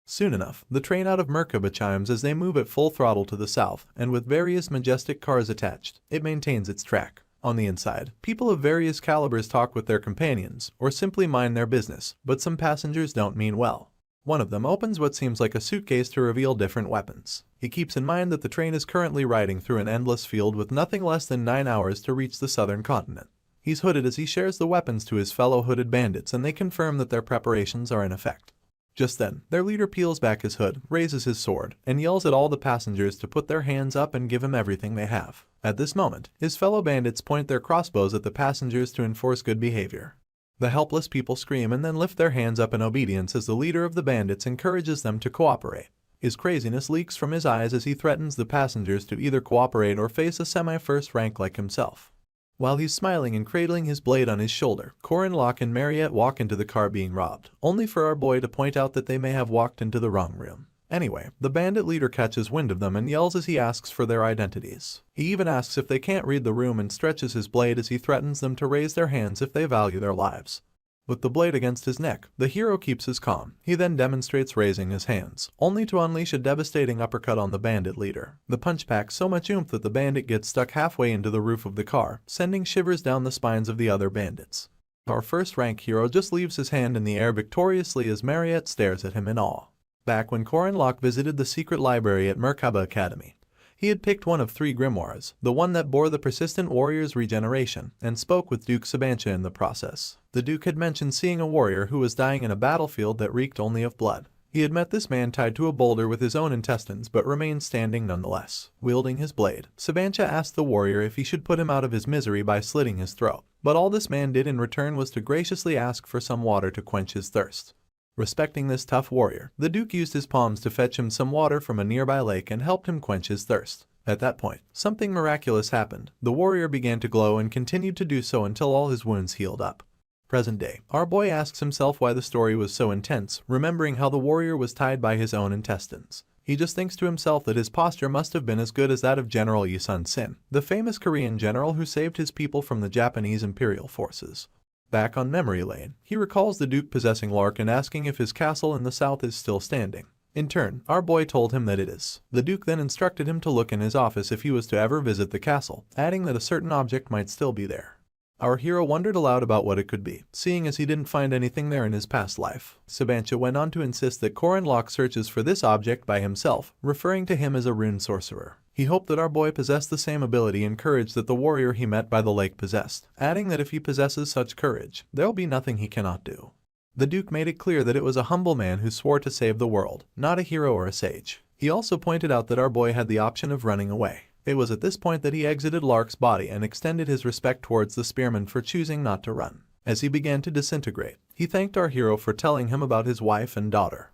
Soon enough, the train out of Merkaba chimes as they move at full throttle to the south, and with various majestic cars attached, it maintains its track. On the inside, people of various calibers talk with their companions, or simply mind their business, but some passengers don't mean well. One of them opens what seems like a suitcase to reveal different weapons. He keeps in mind that the train is currently riding through an endless field with nothing less than 9 hours to reach the southern continent. He's hooded as he shares the weapons to his fellow hooded bandits, and they confirm that their preparations are in effect. Just then, their leader peels back his hood, raises his sword, and yells at all the passengers to put their hands up and give him everything they have. At this moment, his fellow bandits point their crossbows at the passengers to enforce good behavior. The helpless people scream and then lift their hands up in obedience as the leader of the bandits encourages them to cooperate. His craziness leaks from his eyes as he threatens the passengers to either cooperate or face a semi-first rank like himself. While he's smiling and cradling his blade on his shoulder, Corin Locke and Mariette walk into the car being robbed, only for our boy to point out that they may have walked into the wrong room. Anyway, the bandit leader catches wind of them and yells as he asks for their identities. He even asks if they can't read the room and stretches his blade as he threatens them to raise their hands if they value their lives. With the blade against his neck, the hero keeps his calm. He then demonstrates raising his hands, only to unleash a devastating uppercut on the bandit leader. The punch packs so much oomph that the bandit gets stuck halfway into the roof of the car, sending shivers down the spines of the other bandits. Our first rank hero just leaves his hand in the air victoriously as Mariette stares at him in awe. Back when Locke visited the secret library at Merkaba Academy, he had picked one of 3 grimoires, the one that bore the persistent warrior's regeneration, and spoke with Duke Sabancha in the process. The Duke had mentioned seeing a warrior who was dying in a battlefield that reeked only of blood. He had met this man tied to a boulder with his own intestines but remained standing nonetheless. Wielding his blade, Sabancha asked the warrior if he should put him out of his misery by slitting his throat. But all this man did in return was to graciously ask for some water to quench his thirst. Respecting this tough warrior, the Duke used his palms to fetch him some water from a nearby lake and helped him quench his thirst. At that point, something miraculous happened. The warrior began to glow and continued to do so until all his wounds healed up. Present day, our boy asks himself why the story was so intense, remembering how the warrior was tied by his own intestines. He just thinks to himself that his posture must have been as good as that of General Yi Sun-sin, the famous Korean general who saved his people from the Japanese imperial forces. Back on memory lane, he recalls the Duke possessing Lark and asking if his castle in the south is still standing. In turn, our boy told him that it is. The Duke then instructed him to look in his office if he was to ever visit the castle, adding that a certain object might still be there. Our hero wondered aloud about what it could be, seeing as he didn't find anything there in his past life. Sabancha went on to insist that Locke searches for this object by himself, referring to him as a rune sorcerer. He hoped that our boy possessed the same ability and courage that the warrior he met by the lake possessed, adding that if he possesses such courage, there'll be nothing he cannot do. The Duke made it clear that it was a humble man who swore to save the world, not a hero or a sage. He also pointed out that our boy had the option of running away. It was at this point that he exited Lark's body and extended his respect towards the spearman for choosing not to run. As he began to disintegrate, he thanked our hero for telling him about his wife and daughter.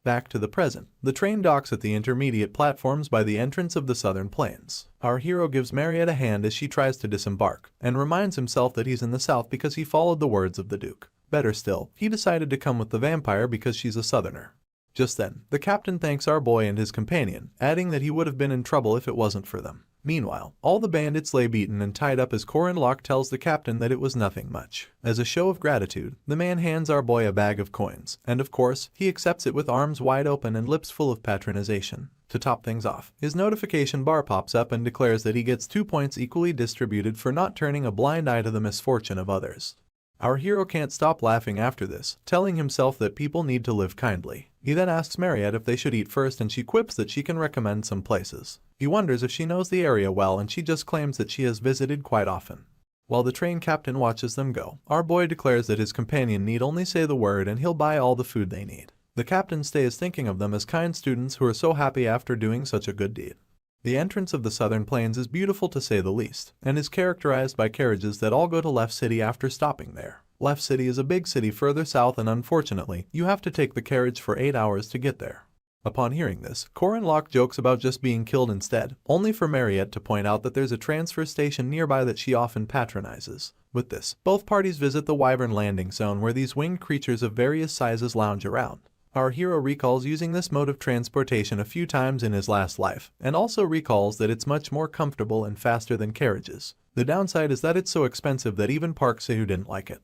Back to the present, the train docks at the intermediate platforms by the entrance of the southern plains. Our hero gives Mariette a hand as she tries to disembark, and reminds himself that he's in the south because he followed the words of the Duke. Better still, he decided to come with the vampire because she's a southerner. Just then, the captain thanks our boy and his companion, adding that he would have been in trouble if it wasn't for them. Meanwhile, all the bandits lay beaten and tied up as Locke tells the captain that it was nothing much. As a show of gratitude, the man hands our boy a bag of coins, and of course, he accepts it with arms wide open and lips full of patronization. To top things off, his notification bar pops up and declares that he gets 2 points equally distributed for not turning a blind eye to the misfortune of others. Our hero can't stop laughing after this, telling himself that people need to live kindly. He then asks Mariette if they should eat first and she quips that she can recommend some places. He wonders if she knows the area well and she just claims that she has visited quite often. While the train captain watches them go, our boy declares that his companion need only say the word and he'll buy all the food they need. The captain stays thinking of them as kind students who are so happy after doing such a good deed. The entrance of the southern plains is beautiful to say the least, and is characterized by carriages that all go to Left City after stopping there. Left City is a big city further south and unfortunately, you have to take the carriage for 8 hours to get there. Upon hearing this, Locke jokes about just being killed instead, only for Mariette to point out that there's a transfer station nearby that she often patronizes. With this, both parties visit the Wyvern landing zone where these winged creatures of various sizes lounge around. Our hero recalls using this mode of transportation a few times in his last life, and also recalls that it's much more comfortable and faster than carriages. The downside is that it's so expensive that even Park Sahu didn't like it.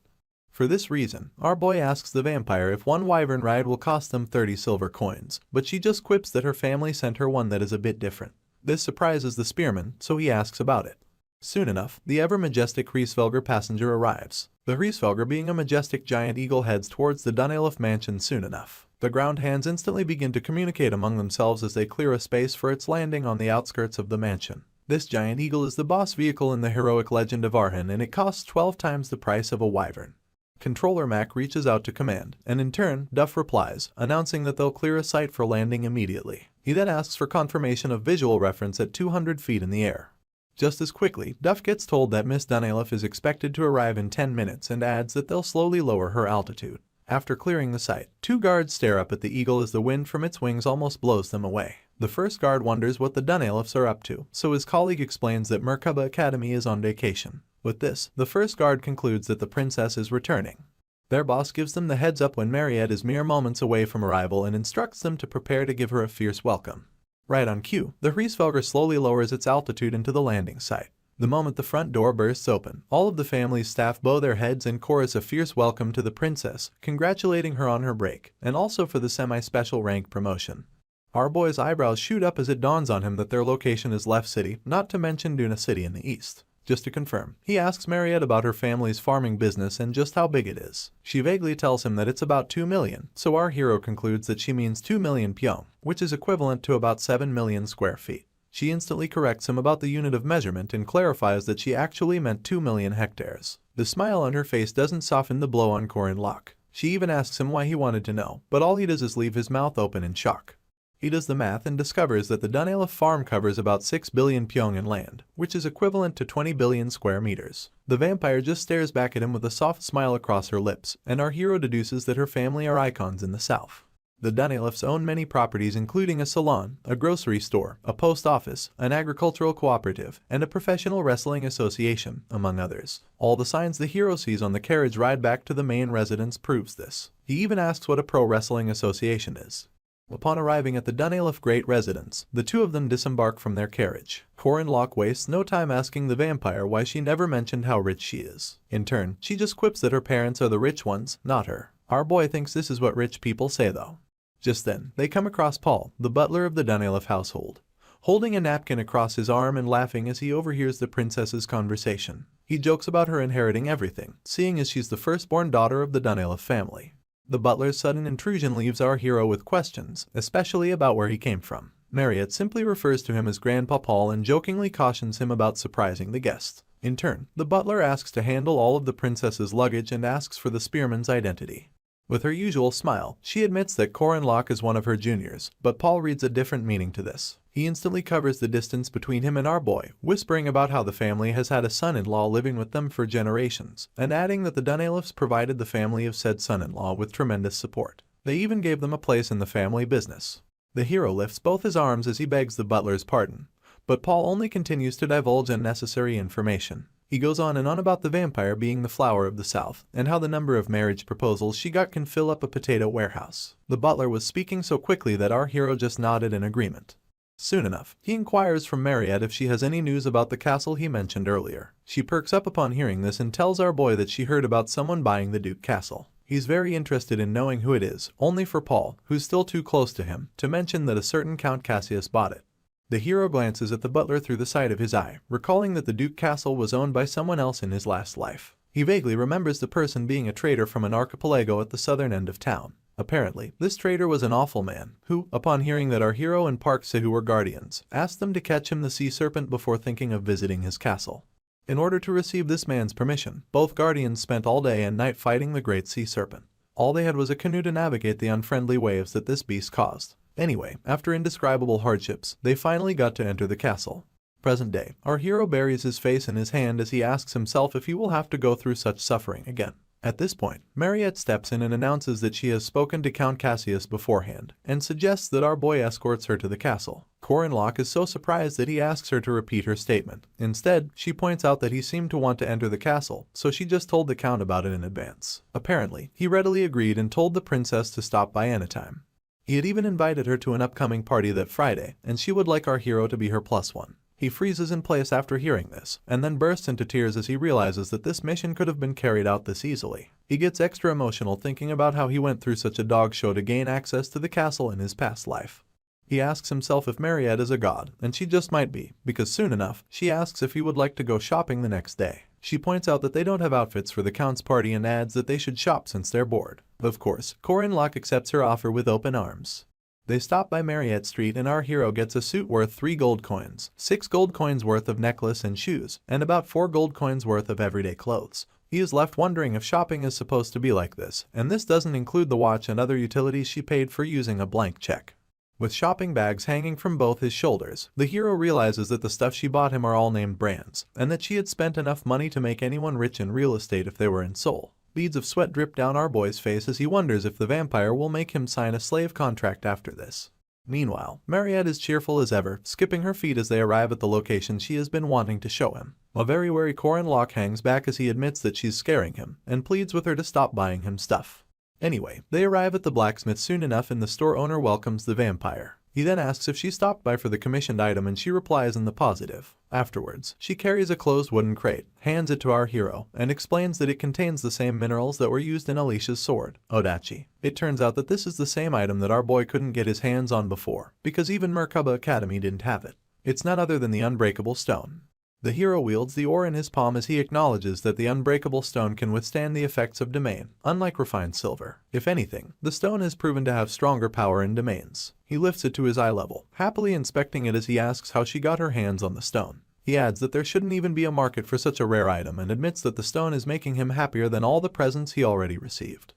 For this reason, our boy asks the vampire if one wyvern ride will cost them 30 silver coins, but she just quips that her family sent her one that is a bit different. This surprises the spearman, so he asks about it. Soon enough, the ever-majestic Hriesvelgr passenger arrives. The Hriesvelgr, being a majestic giant eagle, heads towards the Dunelif mansion soon enough. The ground hands instantly begin to communicate among themselves as they clear a space for its landing on the outskirts of the mansion. This giant eagle is the boss vehicle in the heroic legend of Arhan, and it costs 12 times the price of a wyvern. Controller Mac reaches out to command, and in turn, Duff replies, announcing that they'll clear a site for landing immediately. He then asks for confirmation of visual reference at 200 feet in the air. Just as quickly, Duff gets told that Miss Dunelif is expected to arrive in 10 minutes and adds that they'll slowly lower her altitude. After clearing the site, 2 guards stare up at the eagle as the wind from its wings almost blows them away. The first guard wonders what the Dunelifs are up to, so his colleague explains that Merkaba Academy is on vacation. With this, the first guard concludes that the princess is returning. Their boss gives them the heads up when Mariette is mere moments away from arrival and instructs them to prepare to give her a fierce welcome. Right on cue, the Hriesvelgr slowly lowers its altitude into the landing site. The moment the front door bursts open, all of the family's staff bow their heads and chorus a fierce welcome to the princess, congratulating her on her break, and also for the semi-special rank promotion. Our boy's eyebrows shoot up as it dawns on him that their location is Left City, not to mention Duna City in the east. Just to confirm, he asks Mariette about her family's farming business and just how big it is. She vaguely tells him that it's about 2 million, so our hero concludes that she means 2 million pyong, which is equivalent to about 7 million square feet. She instantly corrects him about the unit of measurement and clarifies that she actually meant 2 million hectares. The smile on her face doesn't soften the blow on Corin Locke. She even asks him why he wanted to know, but all he does is leave his mouth open in shock. He does the math and discovers that the Dunelef farm covers about 6 billion pyong in land, which is equivalent to 20 billion square meters. The vampire just stares back at him with a soft smile across her lips, and our hero deduces that her family are icons in the south. The Dunelefs own many properties including a salon, a grocery store, a post office, an agricultural cooperative, and a professional wrestling association, among others. All the signs the hero sees on the carriage ride back to the main residence proves this. He even asks what a pro wrestling association is. Upon arriving at the Dunelef Great Residence, the two of them disembark from their carriage. Corin Locke wastes no time asking the vampire why she never mentioned how rich she is. In turn, she just quips that her parents are the rich ones, not her. Our boy thinks this is what rich people say though. Just then, they come across Paul, the butler of the Dunelef household, holding a napkin across his arm and laughing as he overhears the princess's conversation. He jokes about her inheriting everything, seeing as she's the firstborn daughter of the Dunelef family. The butler's sudden intrusion leaves our hero with questions, especially about where he came from. Mariette simply refers to him as Grandpa Paul and jokingly cautions him about surprising the guest. In turn, the butler asks to handle all of the princess's luggage and asks for the spearman's identity. With her usual smile, she admits that Corin Locke is one of her juniors, but Paul reads a different meaning to this. He instantly covers the distance between him and our boy, whispering about how the family has had a son-in-law living with them for generations, and adding that the Dunelefs provided the family of said son-in-law with tremendous support. They even gave them a place in the family business. The hero lifts both his arms as he begs the butler's pardon, but Paul only continues to divulge unnecessary information. He goes on and on about the vampire being the flower of the South, and how the number of marriage proposals she got can fill up a potato warehouse. The butler was speaking so quickly that our hero just nodded in agreement. Soon enough, he inquires from Mariette if she has any news about the castle he mentioned earlier. She perks up upon hearing this and tells our boy that she heard about someone buying the Duke Castle. He's very interested in knowing who it is, only for Paul, who's still too close to him, to mention that a certain Count Cassius bought it. The hero glances at the butler through the side of his eye, recalling that the Duke Castle was owned by someone else in his last life. He vaguely remembers the person being a trader from an archipelago at the southern end of town. Apparently, this trader was an awful man, who, upon hearing that our hero and Park Sahu were guardians, asked them to catch him the sea serpent before thinking of visiting his castle. In order to receive this man's permission, both guardians spent all day and night fighting the great sea serpent. All they had was a canoe to navigate the unfriendly waves that this beast caused. Anyway, after indescribable hardships, they finally got to enter the castle. Present day, our hero buries his face in his hand as he asks himself if he will have to go through such suffering again. At this point, Mariette steps in and announces that she has spoken to Count Cassius beforehand, and suggests that our boy escorts her to the castle. Corin Locke is so surprised that he asks her to repeat her statement. Instead, she points out that he seemed to want to enter the castle, so she just told the Count about it in advance. Apparently, he readily agreed and told the princess to stop by anytime. He had even invited her to an upcoming party that Friday, and she would like our hero to be her +1. He freezes in place after hearing this, and then bursts into tears as he realizes that this mission could have been carried out this easily. He gets extra emotional thinking about how he went through such a dog show to gain access to the castle in his past life. He asks himself if Mariette is a god, and she just might be, because soon enough, she asks if he would like to go shopping the next day. She points out that they don't have outfits for the Count's party and adds that they should shop since they're bored. Of course, Corin Locke accepts her offer with open arms. They stop by Mariette Street and our hero gets a suit worth 3 gold coins, 6 gold coins worth of necklace and shoes, and about 4 gold coins worth of everyday clothes. He is left wondering if shopping is supposed to be like this, and this doesn't include the watch and other utilities she paid for using a blank check. With shopping bags hanging from both his shoulders, the hero realizes that the stuff she bought him are all named brands, and that she had spent enough money to make anyone rich in real estate if they were in Seoul. Beads of sweat drip down our boy's face as he wonders if the vampire will make him sign a slave contract after this. Meanwhile, Mariette is cheerful as ever, skipping her feet as they arrive at the location she has been wanting to show him. A very wary Corin Locke hangs back as he admits that she's scaring him, and pleads with her to stop buying him stuff. Anyway, they arrive at the blacksmith soon enough and the store owner welcomes the vampire. He then asks if she stopped by for the commissioned item and she replies in the positive. Afterwards, she carries a closed wooden crate, hands it to our hero, and explains that it contains the same minerals that were used in Alicia's sword, Odachi. It turns out that this is the same item that our boy couldn't get his hands on before, because even Merkaba Academy didn't have it. It's none other than the unbreakable stone. The hero wields the ore in his palm as he acknowledges that the unbreakable stone can withstand the effects of domain, unlike refined silver. If anything, the stone has proven to have stronger power in domains. He lifts it to his eye level, happily inspecting it as he asks how she got her hands on the stone. He adds that there shouldn't even be a market for such a rare item and admits that the stone is making him happier than all the presents he already received.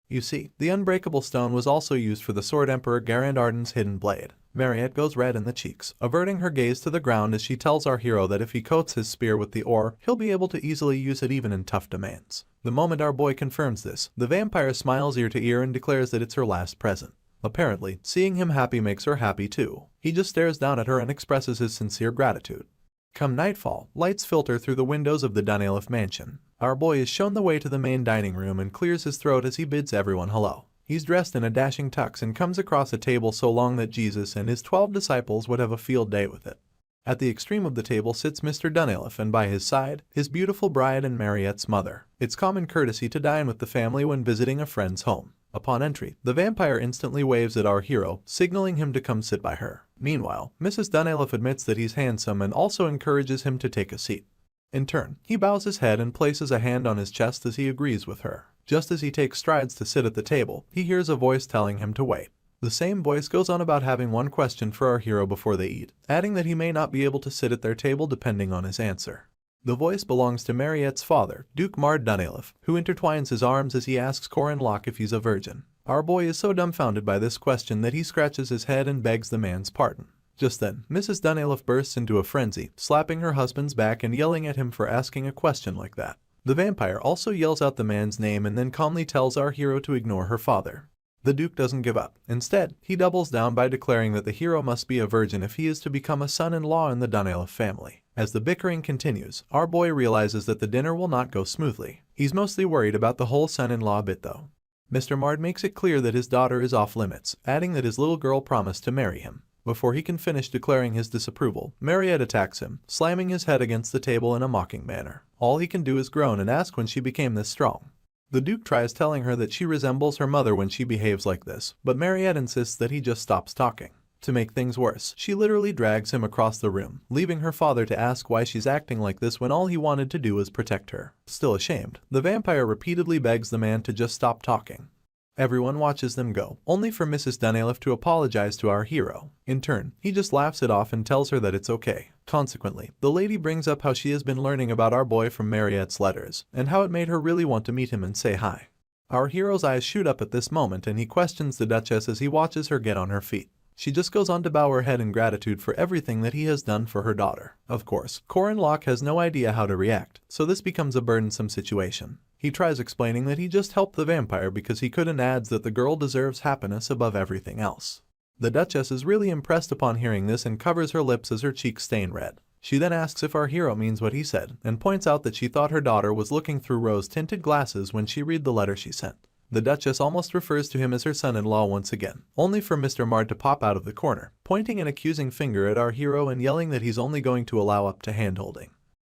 You see, the unbreakable stone was also used for the Sword Emperor Garandarden's hidden blade. Mariette goes red in the cheeks, averting her gaze to the ground as she tells our hero that if he coats his spear with the ore, he'll be able to easily use it even in tough domains. The moment our boy confirms this, the vampire smiles ear to ear and declares that it's her last present. Apparently, seeing him happy makes her happy too. He just stares down at her and expresses his sincere gratitude. Come nightfall, lights filter through the windows of the Danilov mansion. Our boy is shown the way to the main dining room and clears his throat as he bids everyone hello. He's dressed in a dashing tux and comes across a table so long that Jesus and his 12 disciples would have a field day with it. At the extreme of the table sits Mr. Danilov and by his side, his beautiful bride and Mariette's mother. It's common courtesy to dine with the family when visiting a friend's home. Upon entry, the vampire instantly waves at our hero, signaling him to come sit by her. Meanwhile, Mrs. Danilov admits that he's handsome and also encourages him to take a seat. In turn, he bows his head and places a hand on his chest as he agrees with her. Just as he takes strides to sit at the table, he hears a voice telling him to wait. The same voice goes on about having one question for our hero before they eat, adding that he may not be able to sit at their table depending on his answer. The voice belongs to Mariette's father, Duke Mard Danilov, who intertwines his arms as he asks Corin Locke if he's a virgin. Our boy is so dumbfounded by this question that he scratches his head and begs the man's pardon. Just then, Mrs. Danilov bursts into a frenzy, slapping her husband's back and yelling at him for asking a question like that. The vampire also yells out the man's name and then calmly tells our hero to ignore her father. The Duke doesn't give up. Instead, he doubles down by declaring that the hero must be a virgin if he is to become a son-in-law in the Danilov family. As the bickering continues, our boy realizes that the dinner will not go smoothly. He's mostly worried about the whole son-in-law bit though. Mr. Mard makes it clear that his daughter is off limits, adding that his little girl promised to marry him. Before he can finish declaring his disapproval, Mariette attacks him, slamming his head against the table in a mocking manner. All he can do is groan and ask when she became this strong. The Duke tries telling her that she resembles her mother when she behaves like this, but Mariette insists that he just stops talking. To make things worse, she literally drags him across the room, leaving her father to ask why she's acting like this when all he wanted to do was protect her. Still ashamed, the vampire repeatedly begs the man to just stop talking. Everyone watches them go, only for Mrs. Danilov to apologize to our hero. In turn, he just laughs it off and tells her that it's okay. Consequently, the lady brings up how she has been learning about our boy from Mariette's letters, and how it made her really want to meet him and say hi. Our hero's eyes shoot up at this moment and he questions the Duchess as he watches her get on her feet. She just goes on to bow her head in gratitude for everything that he has done for her daughter. Of course, Corin Locke has no idea how to react, so this becomes a burdensome situation. He tries explaining that he just helped the vampire because he could and adds that the girl deserves happiness above everything else. The Duchess is really impressed upon hearing this and covers her lips as her cheeks stain red. She then asks if our hero means what he said, and points out that she thought her daughter was looking through rose-tinted glasses when she read the letter she sent. The Duchess almost refers to him as her son-in-law once again, only for Mr. Mard to pop out of the corner, pointing an accusing finger at our hero and yelling that he's only going to allow up to hand-holding.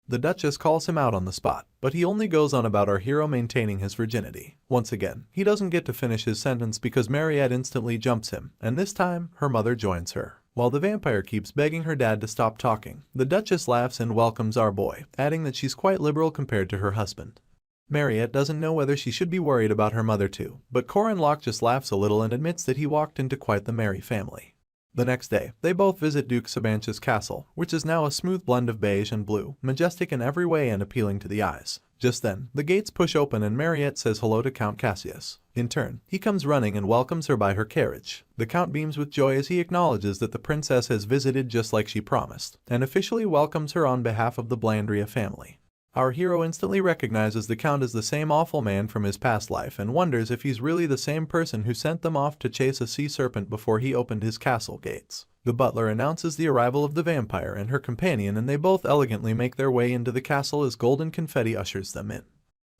The Duchess calls him out on the spot, but he only goes on about our hero maintaining his virginity. Once again, he doesn't get to finish his sentence because Mariette instantly jumps him, and this time, her mother joins her. While the vampire keeps begging her dad to stop talking, the Duchess laughs and welcomes our boy, adding that she's quite liberal compared to her husband. Mariette doesn't know whether she should be worried about her mother too, but Corin Locke just laughs a little and admits that he walked into quite the merry family. The next day, they both visit Duke Sabanch's castle, which is now a smooth blend of beige and blue, majestic in every way and appealing to the eyes. Just then, the gates push open and Mariette says hello to Count Cassius. In turn, he comes running and welcomes her by her carriage. The Count beams with joy as he acknowledges that the princess has visited just like she promised, and officially welcomes her on behalf of the Blandria family. Our hero instantly recognizes the Count as the same awful man from his past life and wonders if he's really the same person who sent them off to chase a sea serpent before he opened his castle gates. The butler announces the arrival of the vampire and her companion, and they both elegantly make their way into the castle as golden confetti ushers them in.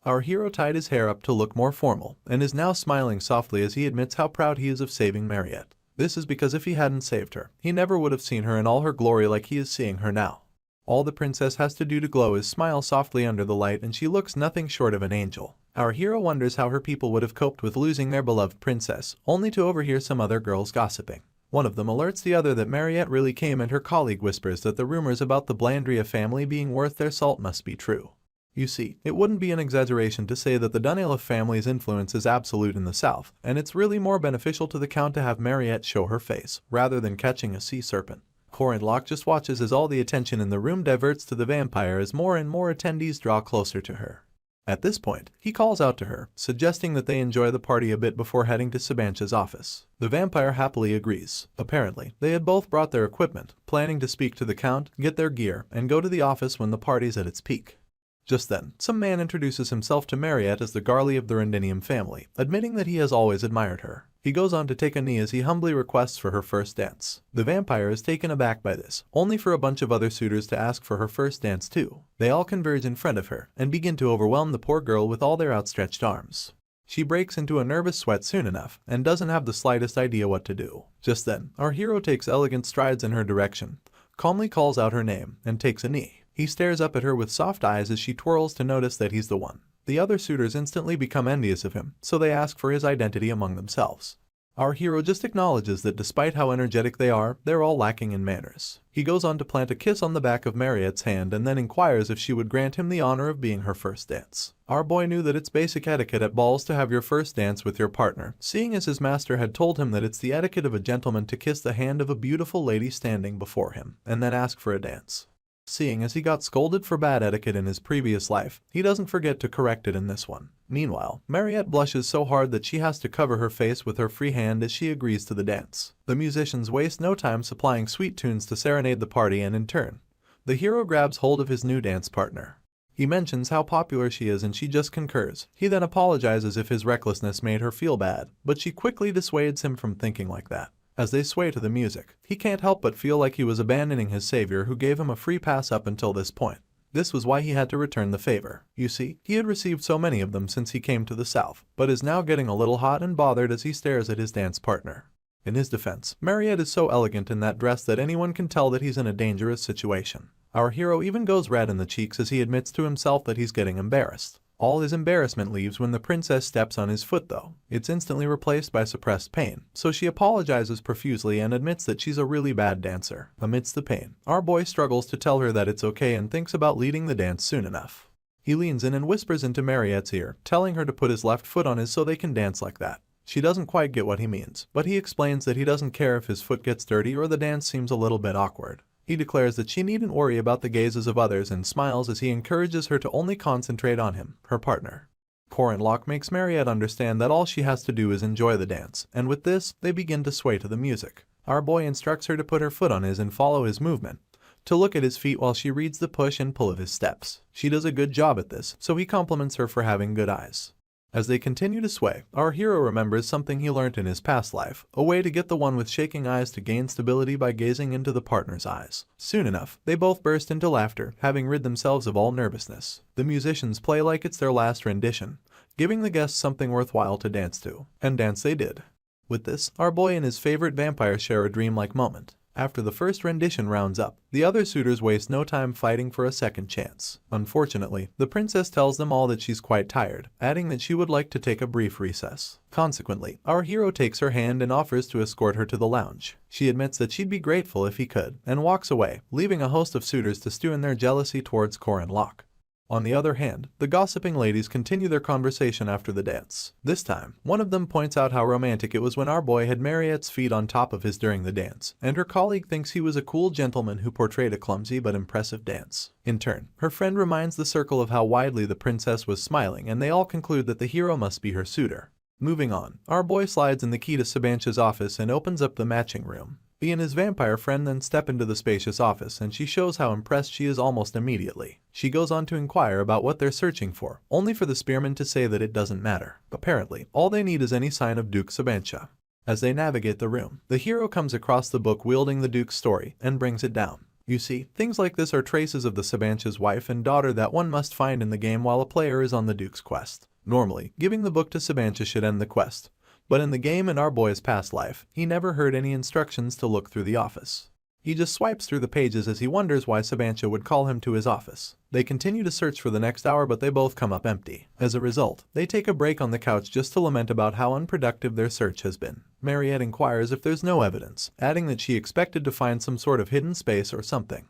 Our hero tied his hair up to look more formal and is now smiling softly as he admits how proud he is of saving Mariette. This is because if he hadn't saved her, he never would have seen her in all her glory like he is seeing her now. All the princess has to do to glow is smile softly under the light, and she looks nothing short of an angel. Our hero wonders how her people would have coped with losing their beloved princess, only to overhear some other girls gossiping. One of them alerts the other that Mariette really came, and her colleague whispers that the rumors about the Blandria family being worth their salt must be true. You see, it wouldn't be an exaggeration to say that the Dunelif family's influence is absolute in the south, and it's really more beneficial to the Count to have Mariette show her face, rather than catching a sea serpent. Corin Locke just watches as all the attention in the room diverts to the vampire as more and more attendees draw closer to her. At this point, he calls out to her, suggesting that they enjoy the party a bit before heading to Sabancha's office. The vampire happily agrees. Apparently, they had both brought their equipment, planning to speak to the Count, get their gear, and go to the office when the party's at its peak. Just then, some man introduces himself to Mariette as the Garly of the Rendinium family, admitting that he has always admired her. He goes on to take a knee as he humbly requests for her first dance. The vampire is taken aback by this, only for a bunch of other suitors to ask for her first dance too. They all converge in front of her, and begin to overwhelm the poor girl with all their outstretched arms. She breaks into a nervous sweat soon enough, and doesn't have the slightest idea what to do. Just then, our hero takes elegant strides in her direction, calmly calls out her name, and takes a knee. He stares up at her with soft eyes as she twirls to notice that he's the one. The other suitors instantly become envious of him, so they ask for his identity among themselves. Our hero just acknowledges that despite how energetic they are, they're all lacking in manners. He goes on to plant a kiss on the back of Mariette's hand and then inquires if she would grant him the honor of being her first dance. Our boy knew that it's basic etiquette at balls to have your first dance with your partner, seeing as his master had told him that it's the etiquette of a gentleman to kiss the hand of a beautiful lady standing before him, and then ask for a dance. Seeing as he got scolded for bad etiquette in his previous life, he doesn't forget to correct it in this one. Meanwhile, Mariette blushes so hard that she has to cover her face with her free hand as she agrees to the dance. The musicians waste no time supplying sweet tunes to serenade the party, and in turn, the hero grabs hold of his new dance partner. He mentions how popular she is and she just concurs. He then apologizes if his recklessness made her feel bad, but she quickly dissuades him from thinking like that. As they sway to the music, he can't help but feel like he was abandoning his savior who gave him a free pass up until this point. This was why he had to return the favor. You see, he had received so many of them since he came to the south, but is now getting a little hot and bothered as he stares at his dance partner. In his defense, Mariette is so elegant in that dress that anyone can tell that he's in a dangerous situation. Our hero even goes red in the cheeks as he admits to himself that he's getting embarrassed. All his embarrassment leaves when the princess steps on his foot though. It's instantly replaced by suppressed pain, so she apologizes profusely and admits that she's a really bad dancer. Amidst the pain, our boy struggles to tell her that it's okay and thinks about leading the dance soon enough. He leans in and whispers into Mariette's ear, telling her to put his left foot on his so they can dance like that. She doesn't quite get what he means, but he explains that he doesn't care if his foot gets dirty or the dance seems a little bit awkward. He declares that she needn't worry about the gazes of others and smiles as he encourages her to only concentrate on him, her partner. Corin Locke makes Mariette understand that all she has to do is enjoy the dance, and with this, they begin to sway to the music. Our boy instructs her to put her foot on his and follow his movement, to look at his feet while she reads the push and pull of his steps. She does a good job at this, so he compliments her for having good eyes. As they continue to sway, our hero remembers something he learned in his past life, a way to get the one with shaking eyes to gain stability by gazing into the partner's eyes. Soon enough, they both burst into laughter, having rid themselves of all nervousness. The musicians play like it's their last rendition, giving the guests something worthwhile to dance to, and dance they did. With this, our boy and his favorite vampire share a dreamlike moment. After the first rendition rounds up, the other suitors waste no time fighting for a second chance. Unfortunately, the princess tells them all that she's quite tired, adding that she would like to take a brief recess. Consequently, our hero takes her hand and offers to escort her to the lounge. She admits that she'd be grateful if he could, and walks away, leaving a host of suitors to stew in their jealousy towards Corin Locke. On the other hand, the gossiping ladies continue their conversation after the dance. This time, one of them points out how romantic it was when our boy had Mariette's feet on top of his during the dance, and her colleague thinks he was a cool gentleman who portrayed a clumsy but impressive dance. In turn, her friend reminds the circle of how widely the princess was smiling, and they all conclude that the hero must be her suitor. Moving on, our boy slides in the key to Sabancha's office and opens up the matching room. He and his vampire friend then step into the spacious office, and she shows how impressed she is almost immediately. She goes on to inquire about what they're searching for, only for the spearman to say that it doesn't matter. Apparently, all they need is any sign of Duke Sabancha. As they navigate the room, the hero comes across the book wielding the Duke's story and brings it down. You see, things like this are traces of the Sabancha's wife and daughter that one must find in the game while a player is on the Duke's quest. Normally, giving the book to Sabancha should end the quest. But in the game and our boy's past life, he never heard any instructions to look through the office. He just swipes through the pages as he wonders why Sabancha would call him to his office. They continue to search for the next hour, but they both come up empty. As a result, they take a break on the couch just to lament about how unproductive their search has been. Mariette inquires if there's no evidence, adding that she expected to find some sort of hidden space or something.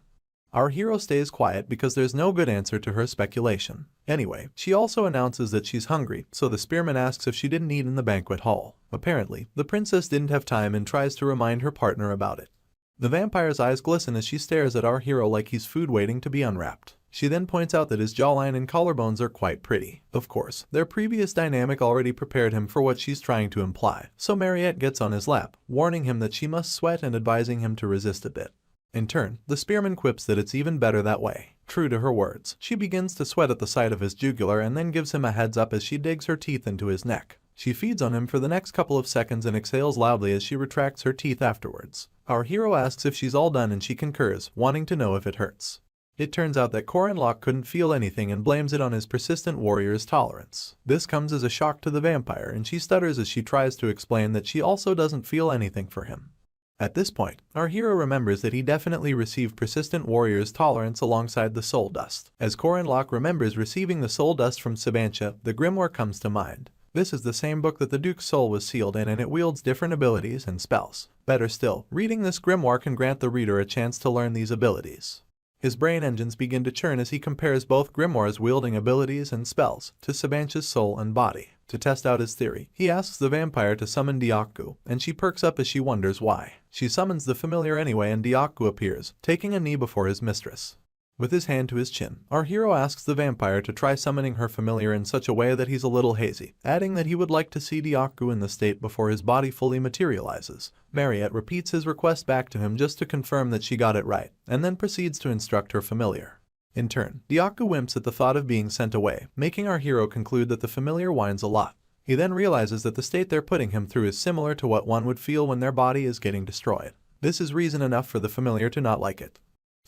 Our hero stays quiet because there's no good answer to her speculation. Anyway, she also announces that she's hungry, so the spearman asks if she didn't eat in the banquet hall. Apparently, the princess didn't have time and tries to remind her partner about it. The vampire's eyes glisten as she stares at our hero like he's food waiting to be unwrapped. She then points out that his jawline and collarbones are quite pretty. Of course, their previous dynamic already prepared him for what she's trying to imply, so Mariette gets on his lap, warning him that she must sweat and advising him to resist a bit. In turn, the spearman quips that it's even better that way. True to her words, she begins to sweat at the sight of his jugular and then gives him a heads up as she digs her teeth into his neck. She feeds on him for the next couple of seconds and exhales loudly as she retracts her teeth afterwards. Our hero asks if she's all done and she concurs, wanting to know if it hurts. It turns out that Corinlock couldn't feel anything and blames it on his persistent warrior's tolerance. This comes as a shock to the vampire and she stutters as she tries to explain that she also doesn't feel anything for him. At this point, our hero remembers that he definitely received persistent warrior's tolerance alongside the soul dust. As Corinlock remembers receiving the soul dust from Sabancha, the grimoire comes to mind. This is the same book that the Duke's soul was sealed in, and it wields different abilities and spells. Better still, reading this grimoire can grant the reader a chance to learn these abilities. His brain engines begin to churn as he compares both grimoires' wielding abilities and spells to Sabancha's soul and body. To test out his theory, he asks the vampire to summon Diaku, and she perks up as she wonders why. She summons the familiar anyway and Diaku appears, taking a knee before his mistress. With his hand to his chin, our hero asks the vampire to try summoning her familiar in such a way that he's a little hazy, adding that he would like to see Diaku in the state before his body fully materializes. Mariette repeats his request back to him just to confirm that she got it right, and then proceeds to instruct her familiar. In turn, Diaku wimps at the thought of being sent away, making our hero conclude that the familiar whines a lot. He then realizes that the state they're putting him through is similar to what one would feel when their body is getting destroyed. This is reason enough for the familiar to not like it.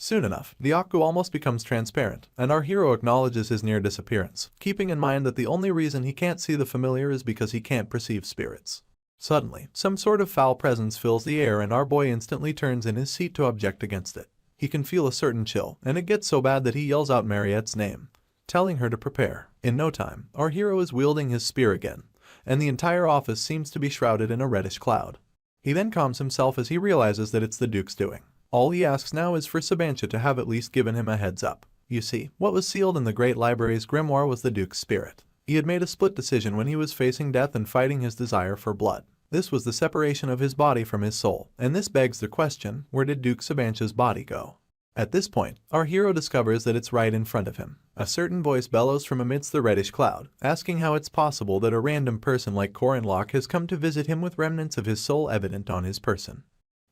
Soon enough, Diaku almost becomes transparent, and our hero acknowledges his near disappearance, keeping in mind that the only reason he can't see the familiar is because he can't perceive spirits. Suddenly, some sort of foul presence fills the air and our boy instantly turns in his seat to object against it. He can feel a certain chill, and it gets so bad that he yells out Mariette's name, telling her to prepare. In no time, our hero is wielding his spear again, and the entire office seems to be shrouded in a reddish cloud. He then calms himself as he realizes that it's the Duke's doing. All he asks now is for Sabancha to have at least given him a heads up. You see, what was sealed in the Great Library's grimoire was the Duke's spirit. He had made a split decision when he was facing death and fighting his desire for blood. This was the separation of his body from his soul, and this begs the question, where did Duke Sabancha's body go? At this point, our hero discovers that it's right in front of him. A certain voice bellows from amidst the reddish cloud, asking how it's possible that a random person like Corinlock has come to visit him with remnants of his soul evident on his person.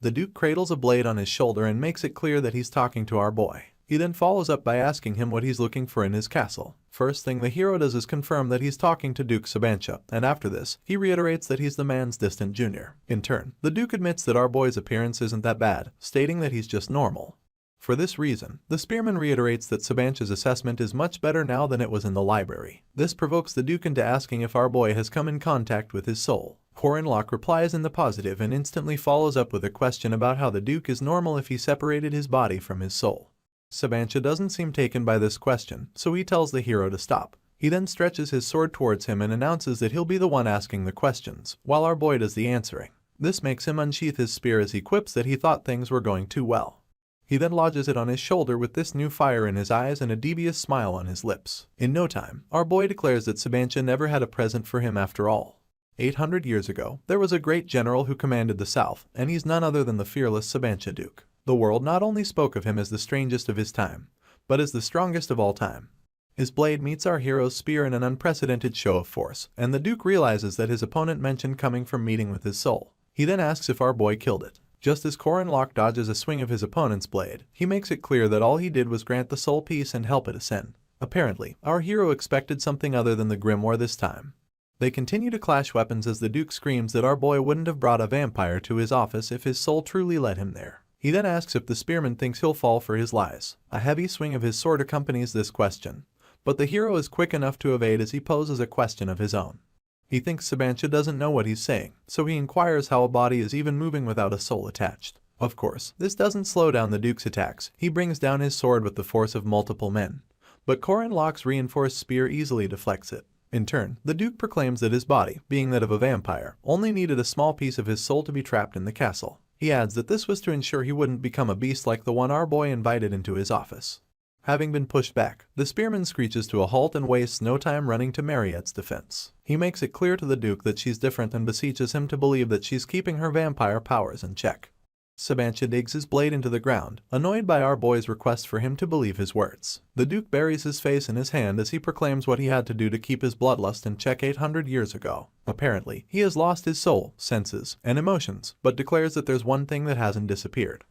The Duke cradles a blade on his shoulder and makes it clear that he's talking to our boy. He then follows up by asking him what he's looking for in his castle. First thing the hero does is confirm that he's talking to Duke Sabancha, and after this, he reiterates that he's the man's distant junior. In turn, the Duke admits that our boy's appearance isn't that bad, stating that he's just normal. For this reason, the spearman reiterates that Sabancha's assessment is much better now than it was in the library. This provokes the Duke into asking if our boy has come in contact with his soul. Corinlock replies in the positive and instantly follows up with a question about how the Duke is normal if he separated his body from his soul. Sabancha doesn't seem taken by this question, so he tells the hero to stop. He then stretches his sword towards him and announces that he'll be the one asking the questions, while our boy does the answering. This makes him unsheath his spear as he quips that he thought things were going too well. He then lodges it on his shoulder with this new fire in his eyes and a devious smile on his lips. In no time, our boy declares that Sabancha never had a present for him after all. 800 years ago, there was a great general who commanded the South, and he's none other than the fearless Sabancha Duke. The world not only spoke of him as the strangest of his time, but as the strongest of all time. His blade meets our hero's spear in an unprecedented show of force, and the Duke realizes that his opponent mentioned coming from meeting with his soul. He then asks if our boy killed it. Just as Corinlock dodges a swing of his opponent's blade, he makes it clear that all he did was grant the soul peace and help it ascend. Apparently, our hero expected something other than the grimoire this time. They continue to clash weapons as the Duke screams that our boy wouldn't have brought a vampire to his office if his soul truly led him there. He then asks if the spearman thinks he'll fall for his lies. A heavy swing of his sword accompanies this question, but the hero is quick enough to evade as he poses a question of his own. He thinks Sabancha doesn't know what he's saying, so he inquires how a body is even moving without a soul attached. Of course, this doesn't slow down the Duke's attacks. He brings down his sword with the force of multiple men. But Korin Locke's reinforced spear easily deflects it. In turn, the Duke proclaims that his body, being that of a vampire, only needed a small piece of his soul to be trapped in the castle. He adds that this was to ensure he wouldn't become a beast like the one our boy invited into his office. Having been pushed back, the spearman screeches to a halt and wastes no time running to Mariette's defense. He makes it clear to the Duke that she's different and beseeches him to believe that she's keeping her vampire powers in check. Sabancha digs his blade into the ground, annoyed by our boy's request for him to believe his words. The Duke buries his face in his hand as he proclaims what he had to do to keep his bloodlust in check 800 years ago. Apparently, he has lost his soul, senses, and emotions, but declares that there's one thing that hasn't disappeared.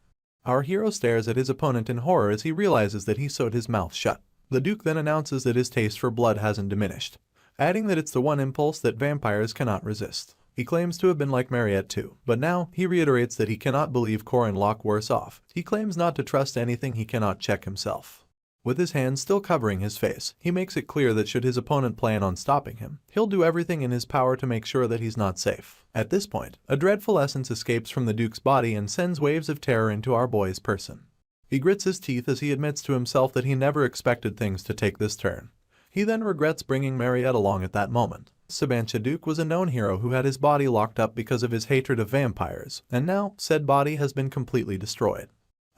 Our hero stares at his opponent in horror as he realizes that he sewed his mouth shut. The Duke then announces that his taste for blood hasn't diminished, adding that it's the one impulse that vampires cannot resist. He claims to have been like Mariette too, but now he reiterates that he cannot believe Korin Locke worse off. He claims not to trust anything he cannot check himself. With his hands still covering his face, he makes it clear that should his opponent plan on stopping him, he'll do everything in his power to make sure that he's not safe. At this point, a dreadful essence escapes from the Duke's body and sends waves of terror into our boy's person. He grits his teeth as he admits to himself that he never expected things to take this turn. He then regrets bringing Mariette along at that moment. Sabancha Duke was a known hero who had his body locked up because of his hatred of vampires, and now said body has been completely destroyed.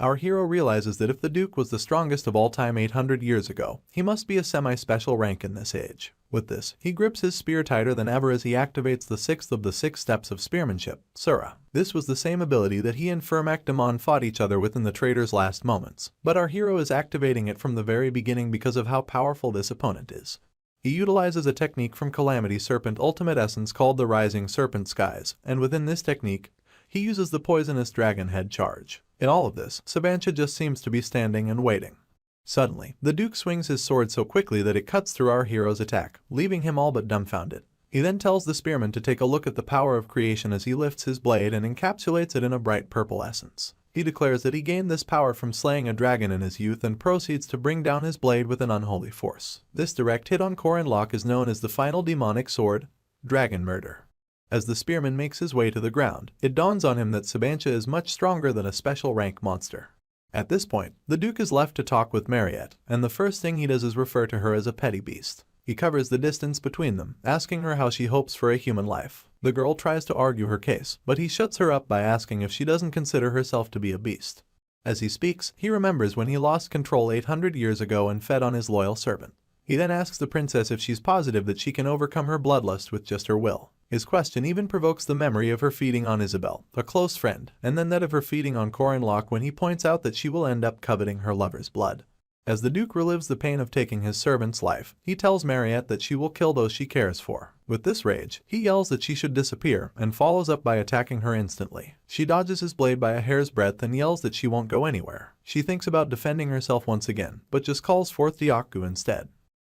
Our hero realizes that if the Duke was the strongest of all time 800 years ago, he must be a semi-special rank in this age. With this, he grips his spear tighter than ever as he activates the sixth of the 6 steps of spearmanship, Sura. This was the same ability that he and Firmak Damon fought each other with in the traitor's last moments, but our hero is activating it from the very beginning because of how powerful this opponent is. He utilizes a technique from Calamity Serpent Ultimate Essence called the Rising Serpent Skies, and within this technique, he uses the poisonous dragon head charge. In all of this, Sabancha just seems to be standing and waiting. Suddenly, the Duke swings his sword so quickly that it cuts through our hero's attack, leaving him all but dumbfounded. He then tells the spearman to take a look at the power of creation as he lifts his blade and encapsulates it in a bright purple essence. He declares that he gained this power from slaying a dragon in his youth and proceeds to bring down his blade with an unholy force. This direct hit on Korin Locke is known as the final demonic sword, Dragon Murder. As the spearman makes his way to the ground, it dawns on him that Sabancha is much stronger than a special rank monster. At this point, the Duke is left to talk with Mariette, and the first thing he does is refer to her as a petty beast. He covers the distance between them, asking her how she hopes for a human life. The girl tries to argue her case, but he shuts her up by asking if she doesn't consider herself to be a beast. As he speaks, he remembers when he lost control 800 years ago and fed on his loyal servant. He then asks the princess if she's positive that she can overcome her bloodlust with just her will. His question even provokes the memory of her feeding on Isabel, a close friend, and then that of her feeding on Korin Locke when he points out that she will end up coveting her lover's blood. As the Duke relives the pain of taking his servant's life, he tells Mariette that she will kill those she cares for. With this rage, he yells that she should disappear and follows up by attacking her instantly. She dodges his blade by a hair's breadth and yells that she won't go anywhere. She thinks about defending herself once again, but just calls forth Diaku instead.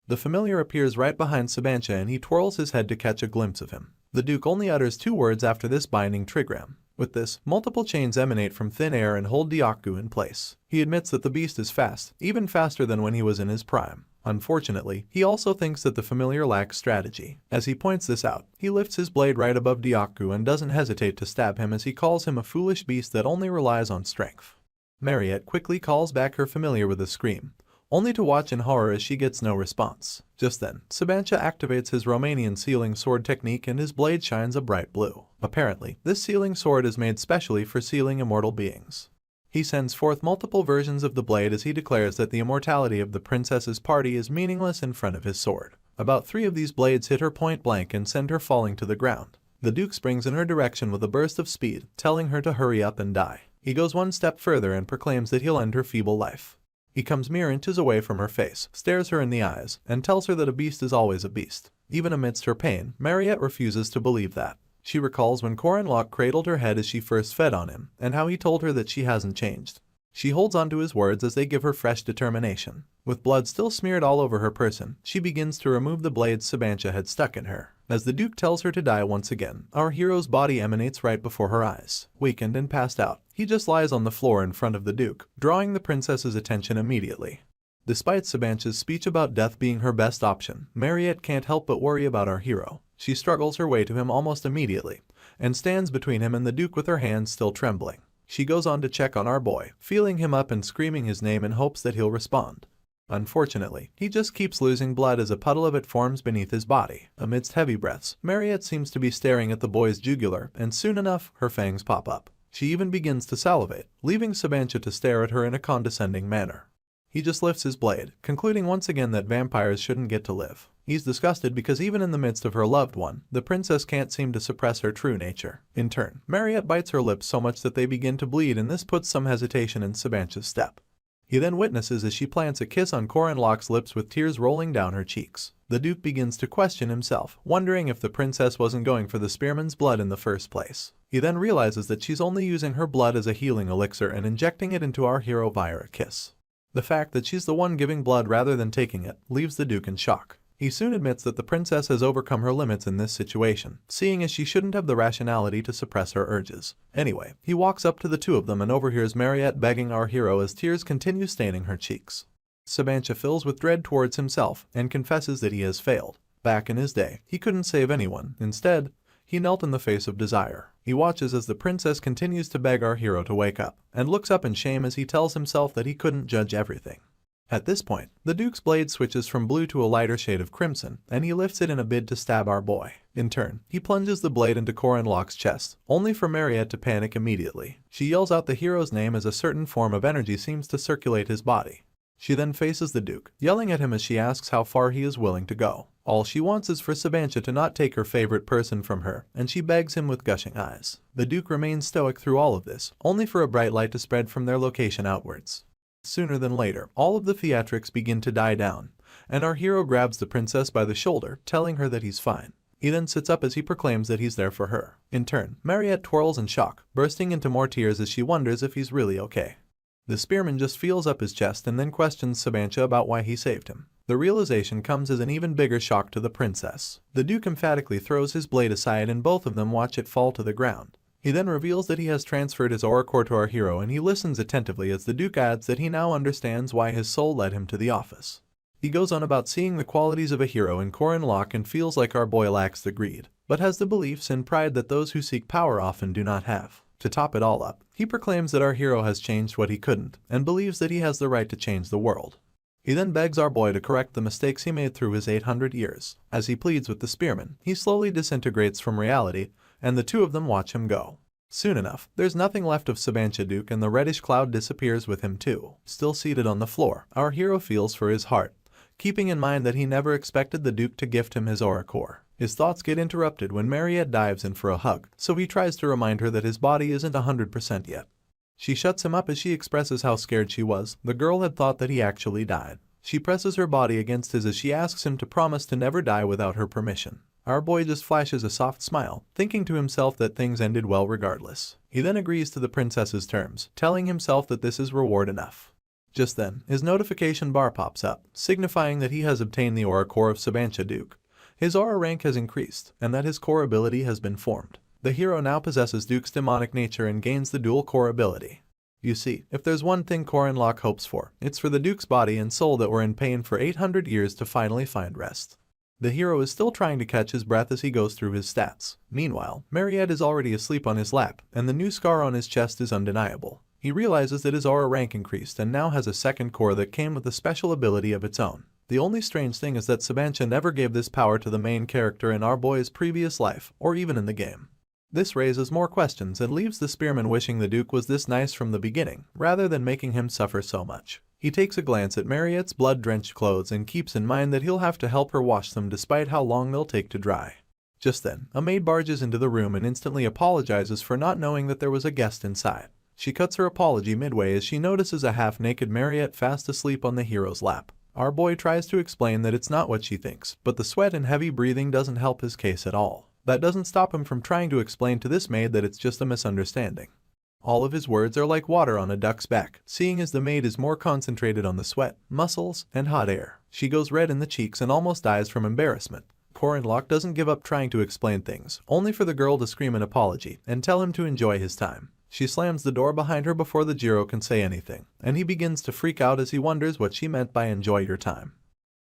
The familiar appears right behind Sabancha and he twirls his head to catch a glimpse of him. The Duke only utters 2 words after this binding trigram. With this, multiple chains emanate from thin air and hold Diaku in place. He admits that the beast is fast, even faster than when he was in his prime. Unfortunately, he also thinks that the familiar lacks strategy. As he points this out, he lifts his blade right above Diaku and doesn't hesitate to stab him as he calls him a foolish beast that only relies on strength. Mariette quickly calls back her familiar with a scream, only to watch in horror as she gets no response. Just then, Sabancha activates his Romanian sealing sword technique and his blade shines a bright blue. Apparently, this sealing sword is made specially for sealing immortal beings. He sends forth multiple versions of the blade as he declares that the immortality of the princess's party is meaningless in front of his sword. About 3 of these blades hit her point blank and send her falling to the ground. The Duke springs in her direction with a burst of speed, telling her to hurry up and die. He goes one step further and proclaims that he'll end her feeble life. He comes mere inches away from her face, stares her in the eyes, and tells her that a beast is always a beast. Even amidst her pain, Mariette refuses to believe that. She recalls when Korin Locke cradled her head as she first fed on him, and how he told her that she hasn't changed. She holds on to his words as they give her fresh determination. With blood still smeared all over her person, she begins to remove the blades Sabancha had stuck in her. As the Duke tells her to die once again, our hero's body emanates right before her eyes. Weakened and passed out, he just lies on the floor in front of the Duke, drawing the princess's attention immediately. Despite Sabancha's speech about death being her best option, Mariette can't help but worry about our hero. She struggles her way to him almost immediately, and stands between him and the Duke with her hands still trembling. She goes on to check on our boy, feeling him up and screaming his name in hopes that he'll respond. Unfortunately, he just keeps losing blood as a puddle of it forms beneath his body. Amidst heavy breaths, Mariette seems to be staring at the boy's jugular, and soon enough, her fangs pop up. She even begins to salivate, leaving Sabancha to stare at her in a condescending manner. He just lifts his blade, concluding once again that vampires shouldn't get to live. He's disgusted because even in the midst of her loved one, the princess can't seem to suppress her true nature. In turn, Mariette bites her lips so much that they begin to bleed, and this puts some hesitation in Sabancha's step. He then witnesses as she plants a kiss on Corinloc's lips with tears rolling down her cheeks. The Duke begins to question himself, wondering if the princess wasn't going for the spearman's blood in the first place. He then realizes that she's only using her blood as a healing elixir and injecting it into our hero via a kiss. The fact that she's the one giving blood rather than taking it leaves the Duke in shock. He soon admits that the princess has overcome her limits in this situation, seeing as she shouldn't have the rationality to suppress her urges. Anyway, he walks up to the two of them and overhears Mariette begging our hero as tears continue staining her cheeks. Sabancha fills with dread towards himself and confesses that he has failed. Back in his day, he couldn't save anyone. Instead, he knelt in the face of desire. He watches as the princess continues to beg our hero to wake up, and looks up in shame as he tells himself that he couldn't judge everything. At this point, the Duke's blade switches from blue to a lighter shade of crimson, and he lifts it in a bid to stab our boy. In turn, he plunges the blade into Corinloc's chest, only for Mariette to panic immediately. She yells out the hero's name as a certain form of energy seems to circulate his body. She then faces the Duke, yelling at him as she asks how far he is willing to go. All she wants is for Sabancha to not take her favorite person from her, and she begs him with gushing eyes. The Duke remains stoic through all of this, only for a bright light to spread from their location outwards. Sooner than later, all of the theatrics begin to die down, and our hero grabs the princess by the shoulder, telling her that he's fine. He then sits up as he proclaims that he's there for her. In turn, Mariette twirls in shock, bursting into more tears as she wonders if he's really okay. The spearman just feels up his chest and then questions Sabancha about why he saved him. The realization comes as an even bigger shock to the princess. The Duke emphatically throws his blade aside and both of them watch it fall to the ground. He then reveals that he has transferred his aura core to our hero, and he listens attentively as the Duke adds that he now understands why his soul led him to the office. He goes on about seeing the qualities of a hero in Corinlock and feels like our boy lacks the greed, but has the beliefs and pride that those who seek power often do not have. To top it all up, he proclaims that our hero has changed what he couldn't, and believes that he has the right to change the world. He then begs our boy to correct the mistakes he made through his 800 years. As he pleads with the spearman, he slowly disintegrates from reality, and the two of them watch him go. Soon enough, there's nothing left of Sabancha Duke, and the reddish cloud disappears with him too. Still seated on the floor, our hero feels for his heart, keeping in mind that he never expected the Duke to gift him his aura core. His thoughts get interrupted when Mariette dives in for a hug, so he tries to remind her that his body isn't 100% yet. She shuts him up as she expresses how scared she was. The girl had thought that he actually died. She presses her body against his as she asks him to promise to never die without her permission. Our boy just flashes a soft smile, thinking to himself that things ended well regardless. He then agrees to the princess's terms, telling himself that this is reward enough. Just then, his notification bar pops up, signifying that he has obtained the aura core of Sabancha Duke. His aura rank has increased, and that his core ability has been formed. The hero now possesses Duke's demonic nature and gains the dual core ability. You see, if there's one thing Corinlock hopes for, it's for the Duke's body and soul that were in pain for 800 years to finally find rest. The hero is still trying to catch his breath as he goes through his stats. Meanwhile, Mariette is already asleep on his lap, and the new scar on his chest is undeniable. He realizes that his aura rank increased and now has a second core that came with a special ability of its own. The only strange thing is that Sabancha never gave this power to the main character in our boy's previous life, or even in the game. This raises more questions and leaves the spearman wishing the Duke was this nice from the beginning, rather than making him suffer so much. He takes a glance at Mariette's blood-drenched clothes and keeps in mind that he'll have to help her wash them despite how long they'll take to dry. Just then, a maid barges into the room and instantly apologizes for not knowing that there was a guest inside. She cuts her apology midway as she notices a half-naked Mariette fast asleep on the hero's lap. Our boy tries to explain that it's not what she thinks, but the sweat and heavy breathing doesn't help his case at all. That doesn't stop him from trying to explain to this maid that it's just a misunderstanding. All of his words are like water on a duck's back, seeing as the maid is more concentrated on the sweat, muscles, and hot air. She goes red in the cheeks and almost dies from embarrassment. Corinlock doesn't give up trying to explain things, only for the girl to scream an apology and tell him to enjoy his time. She slams the door behind her before the Jiro can say anything, and he begins to freak out as he wonders what she meant by enjoy your time.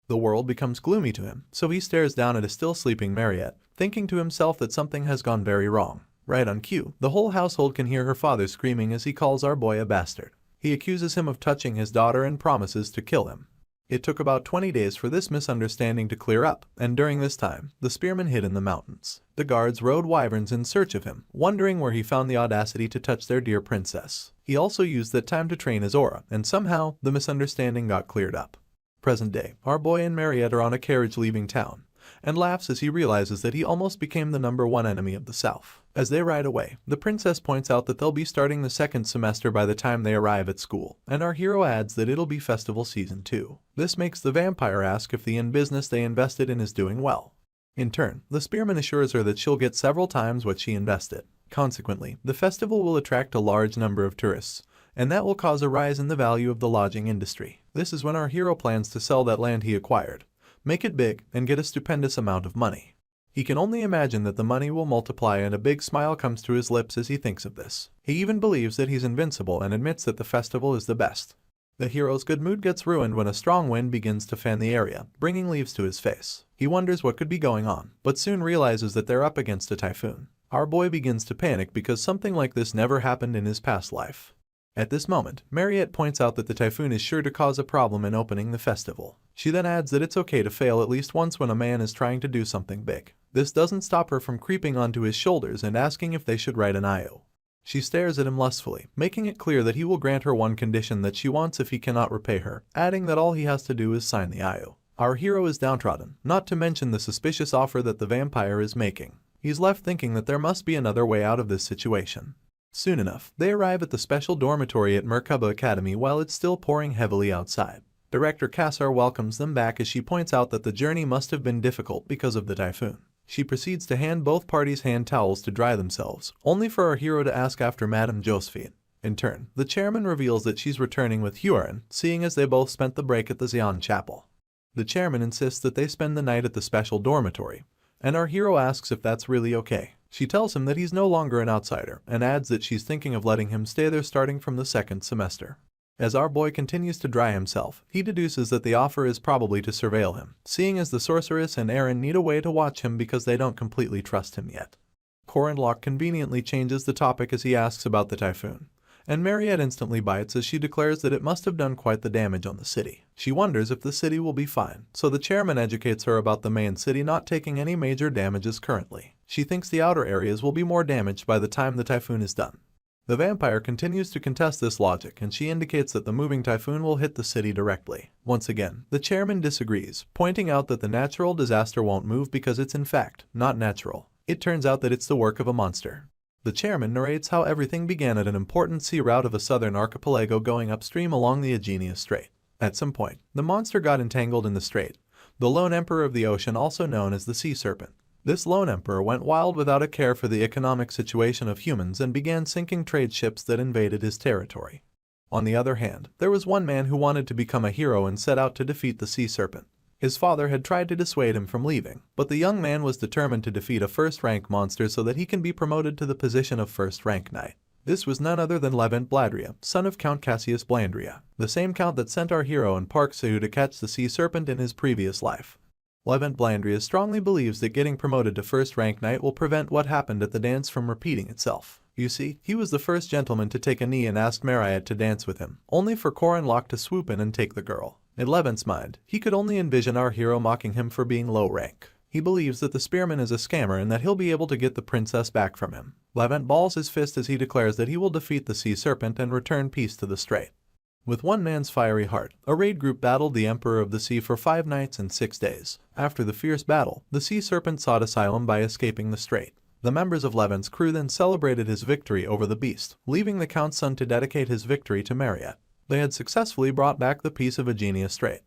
The world becomes gloomy to him, so he stares down at a still sleeping Mariette, thinking to himself that something has gone very wrong. Right on cue, the whole household can hear her father screaming as he calls our boy a bastard. He accuses him of touching his daughter and promises to kill him. It took about 20 days for this misunderstanding to clear up, and during this time, the spearman hid in the mountains. The guards rode wyverns in search of him, wondering where he found the audacity to touch their dear princess. He also used that time to train his aura, and somehow, the misunderstanding got cleared up. Present day, our boy and Mariette are on a carriage leaving town, and laughs as he realizes that he almost became the #1 enemy of the South. As they ride away, the princess points out that they'll be starting the second semester by the time they arrive at school, and our hero adds that it'll be festival season 2. This makes the vampire ask if the business they invested in is doing well. In turn, the spearman assures her that she'll get several times what she invested. Consequently, the festival will attract a large number of tourists, and that will cause a rise in the value of the lodging industry. This is when our hero plans to sell that land he acquired, make it big, and get a stupendous amount of money. He can only imagine that the money will multiply, and a big smile comes to his lips as he thinks of this. He even believes that he's invincible and admits that the festival is the best. The hero's good mood gets ruined when a strong wind begins to fan the area, bringing leaves to his face. He wonders what could be going on, but soon realizes that they're up against a typhoon. Our boy begins to panic because something like this never happened in his past life. At this moment, Mariette points out that the typhoon is sure to cause a problem in opening the festival. She then adds that it's okay to fail at least once when a man is trying to do something big. This doesn't stop her from creeping onto his shoulders and asking if they should write an IO. She stares at him lustfully, making it clear that he will grant her one condition that she wants if he cannot repay her, adding that all he has to do is sign the IO. Our hero is downtrodden, not to mention the suspicious offer that the vampire is making. He's left thinking that there must be another way out of this situation. Soon enough, they arrive at the special dormitory at Merkaba Academy while it's still pouring heavily outside. Director Kassar welcomes them back as she points out that the journey must have been difficult because of the typhoon. She proceeds to hand both parties hand towels to dry themselves, only for our hero to ask after Madame Josephine. In turn, the chairman reveals that she's returning with Huron, seeing as they both spent the break at the Xian Chapel. The chairman insists that they spend the night at the special dormitory, and our hero asks if that's really okay. She tells him that he's no longer an outsider, and adds that she's thinking of letting him stay there starting from the second semester. As our boy continues to dry himself, he deduces that the offer is probably to surveil him, seeing as the sorceress and Aaron need a way to watch him because they don't completely trust him yet. Locke conveniently changes the topic as he asks about the typhoon, and Mariette instantly bites as she declares that it must have done quite the damage on the city. She wonders if the city will be fine, so the chairman educates her about the main city not taking any major damages currently. She thinks the outer areas will be more damaged by the time the typhoon is done. The vampire continues to contest this logic, and she indicates that the moving typhoon will hit the city directly. Once again, the chairman disagrees, pointing out that the natural disaster won't move because it's in fact not natural. It turns out that it's the work of a monster. The chairman narrates how everything began at an important sea route of a southern archipelago going upstream along the Aegina Strait. At some point, the monster got entangled in the strait, the lone emperor of the ocean, also known as the sea serpent. This lone emperor went wild without a care for the economic situation of humans and began sinking trade ships that invaded his territory. On the other hand, there was one man who wanted to become a hero and set out to defeat the sea serpent. His father had tried to dissuade him from leaving, but the young man was determined to defeat a first-rank monster so that he can be promoted to the position of first-rank knight. This was none other than Levent Bladria, son of Count Cassius Blandria, the same count that sent our hero and Park Sahu to catch the sea serpent in his previous life. Levent Blandria strongly believes that getting promoted to first-rank knight will prevent what happened at the dance from repeating itself. You see, he was the first gentleman to take a knee and asked Mariette to dance with him, only for Locke to swoop in and take the girl. In Levent's mind, he could only envision our hero mocking him for being low rank. He believes that the spearman is a scammer and that he'll be able to get the princess back from him. Levent balls his fist as he declares that he will defeat the sea serpent and return peace to the strait. With one man's fiery heart, a raid group battled the Emperor of the Sea for 5 nights and 6 days. After the fierce battle, the sea serpent sought asylum by escaping the strait. The members of Levent's crew then celebrated his victory over the beast, leaving the Count's son to dedicate his victory to Mariette. They had successfully brought back the peace of Aegina Strait.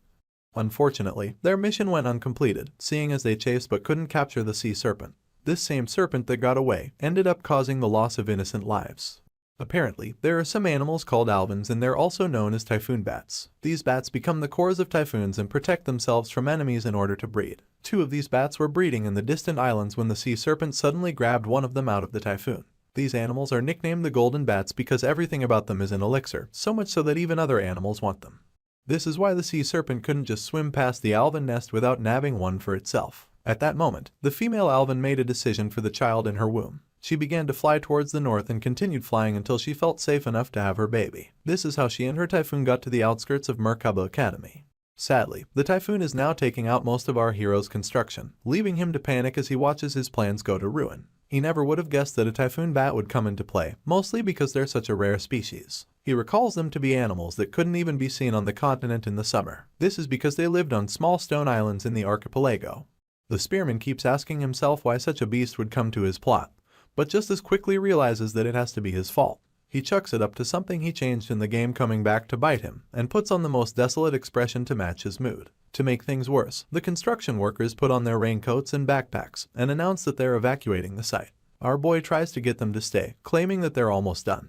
Unfortunately, their mission went uncompleted, seeing as they chased but couldn't capture the sea serpent. This same serpent that got away ended up causing the loss of innocent lives. Apparently, there are some animals called alvins, and they're also known as typhoon bats. These bats become the cores of typhoons and protect themselves from enemies in order to breed. 2 of these bats were breeding in the distant islands when the sea serpent suddenly grabbed one of them out of the typhoon. These animals are nicknamed the golden bats because everything about them is an elixir, so much so that even other animals want them. This is why the sea serpent couldn't just swim past the alvin nest without nabbing one for itself. At that moment, the female alvin made a decision for the child in her womb. She began to fly towards the north and continued flying until she felt safe enough to have her baby. This is how she and her typhoon got to the outskirts of Merkaba Academy. Sadly, the typhoon is now taking out most of our hero's construction, leaving him to panic as he watches his plans go to ruin. He never would have guessed that a typhoon bat would come into play, mostly because they're such a rare species. He recalls them to be animals that couldn't even be seen on the continent in the summer. This is because they lived on small stone islands in the archipelago. The spearman keeps asking himself why such a beast would come to his plot, but just as quickly realizes that it has to be his fault. He chucks it up to something he changed in the game coming back to bite him, and puts on the most desolate expression to match his mood. To make things worse, the construction workers put on their raincoats and backpacks and announce that they're evacuating the site. Our boy tries to get them to stay, claiming that they're almost done.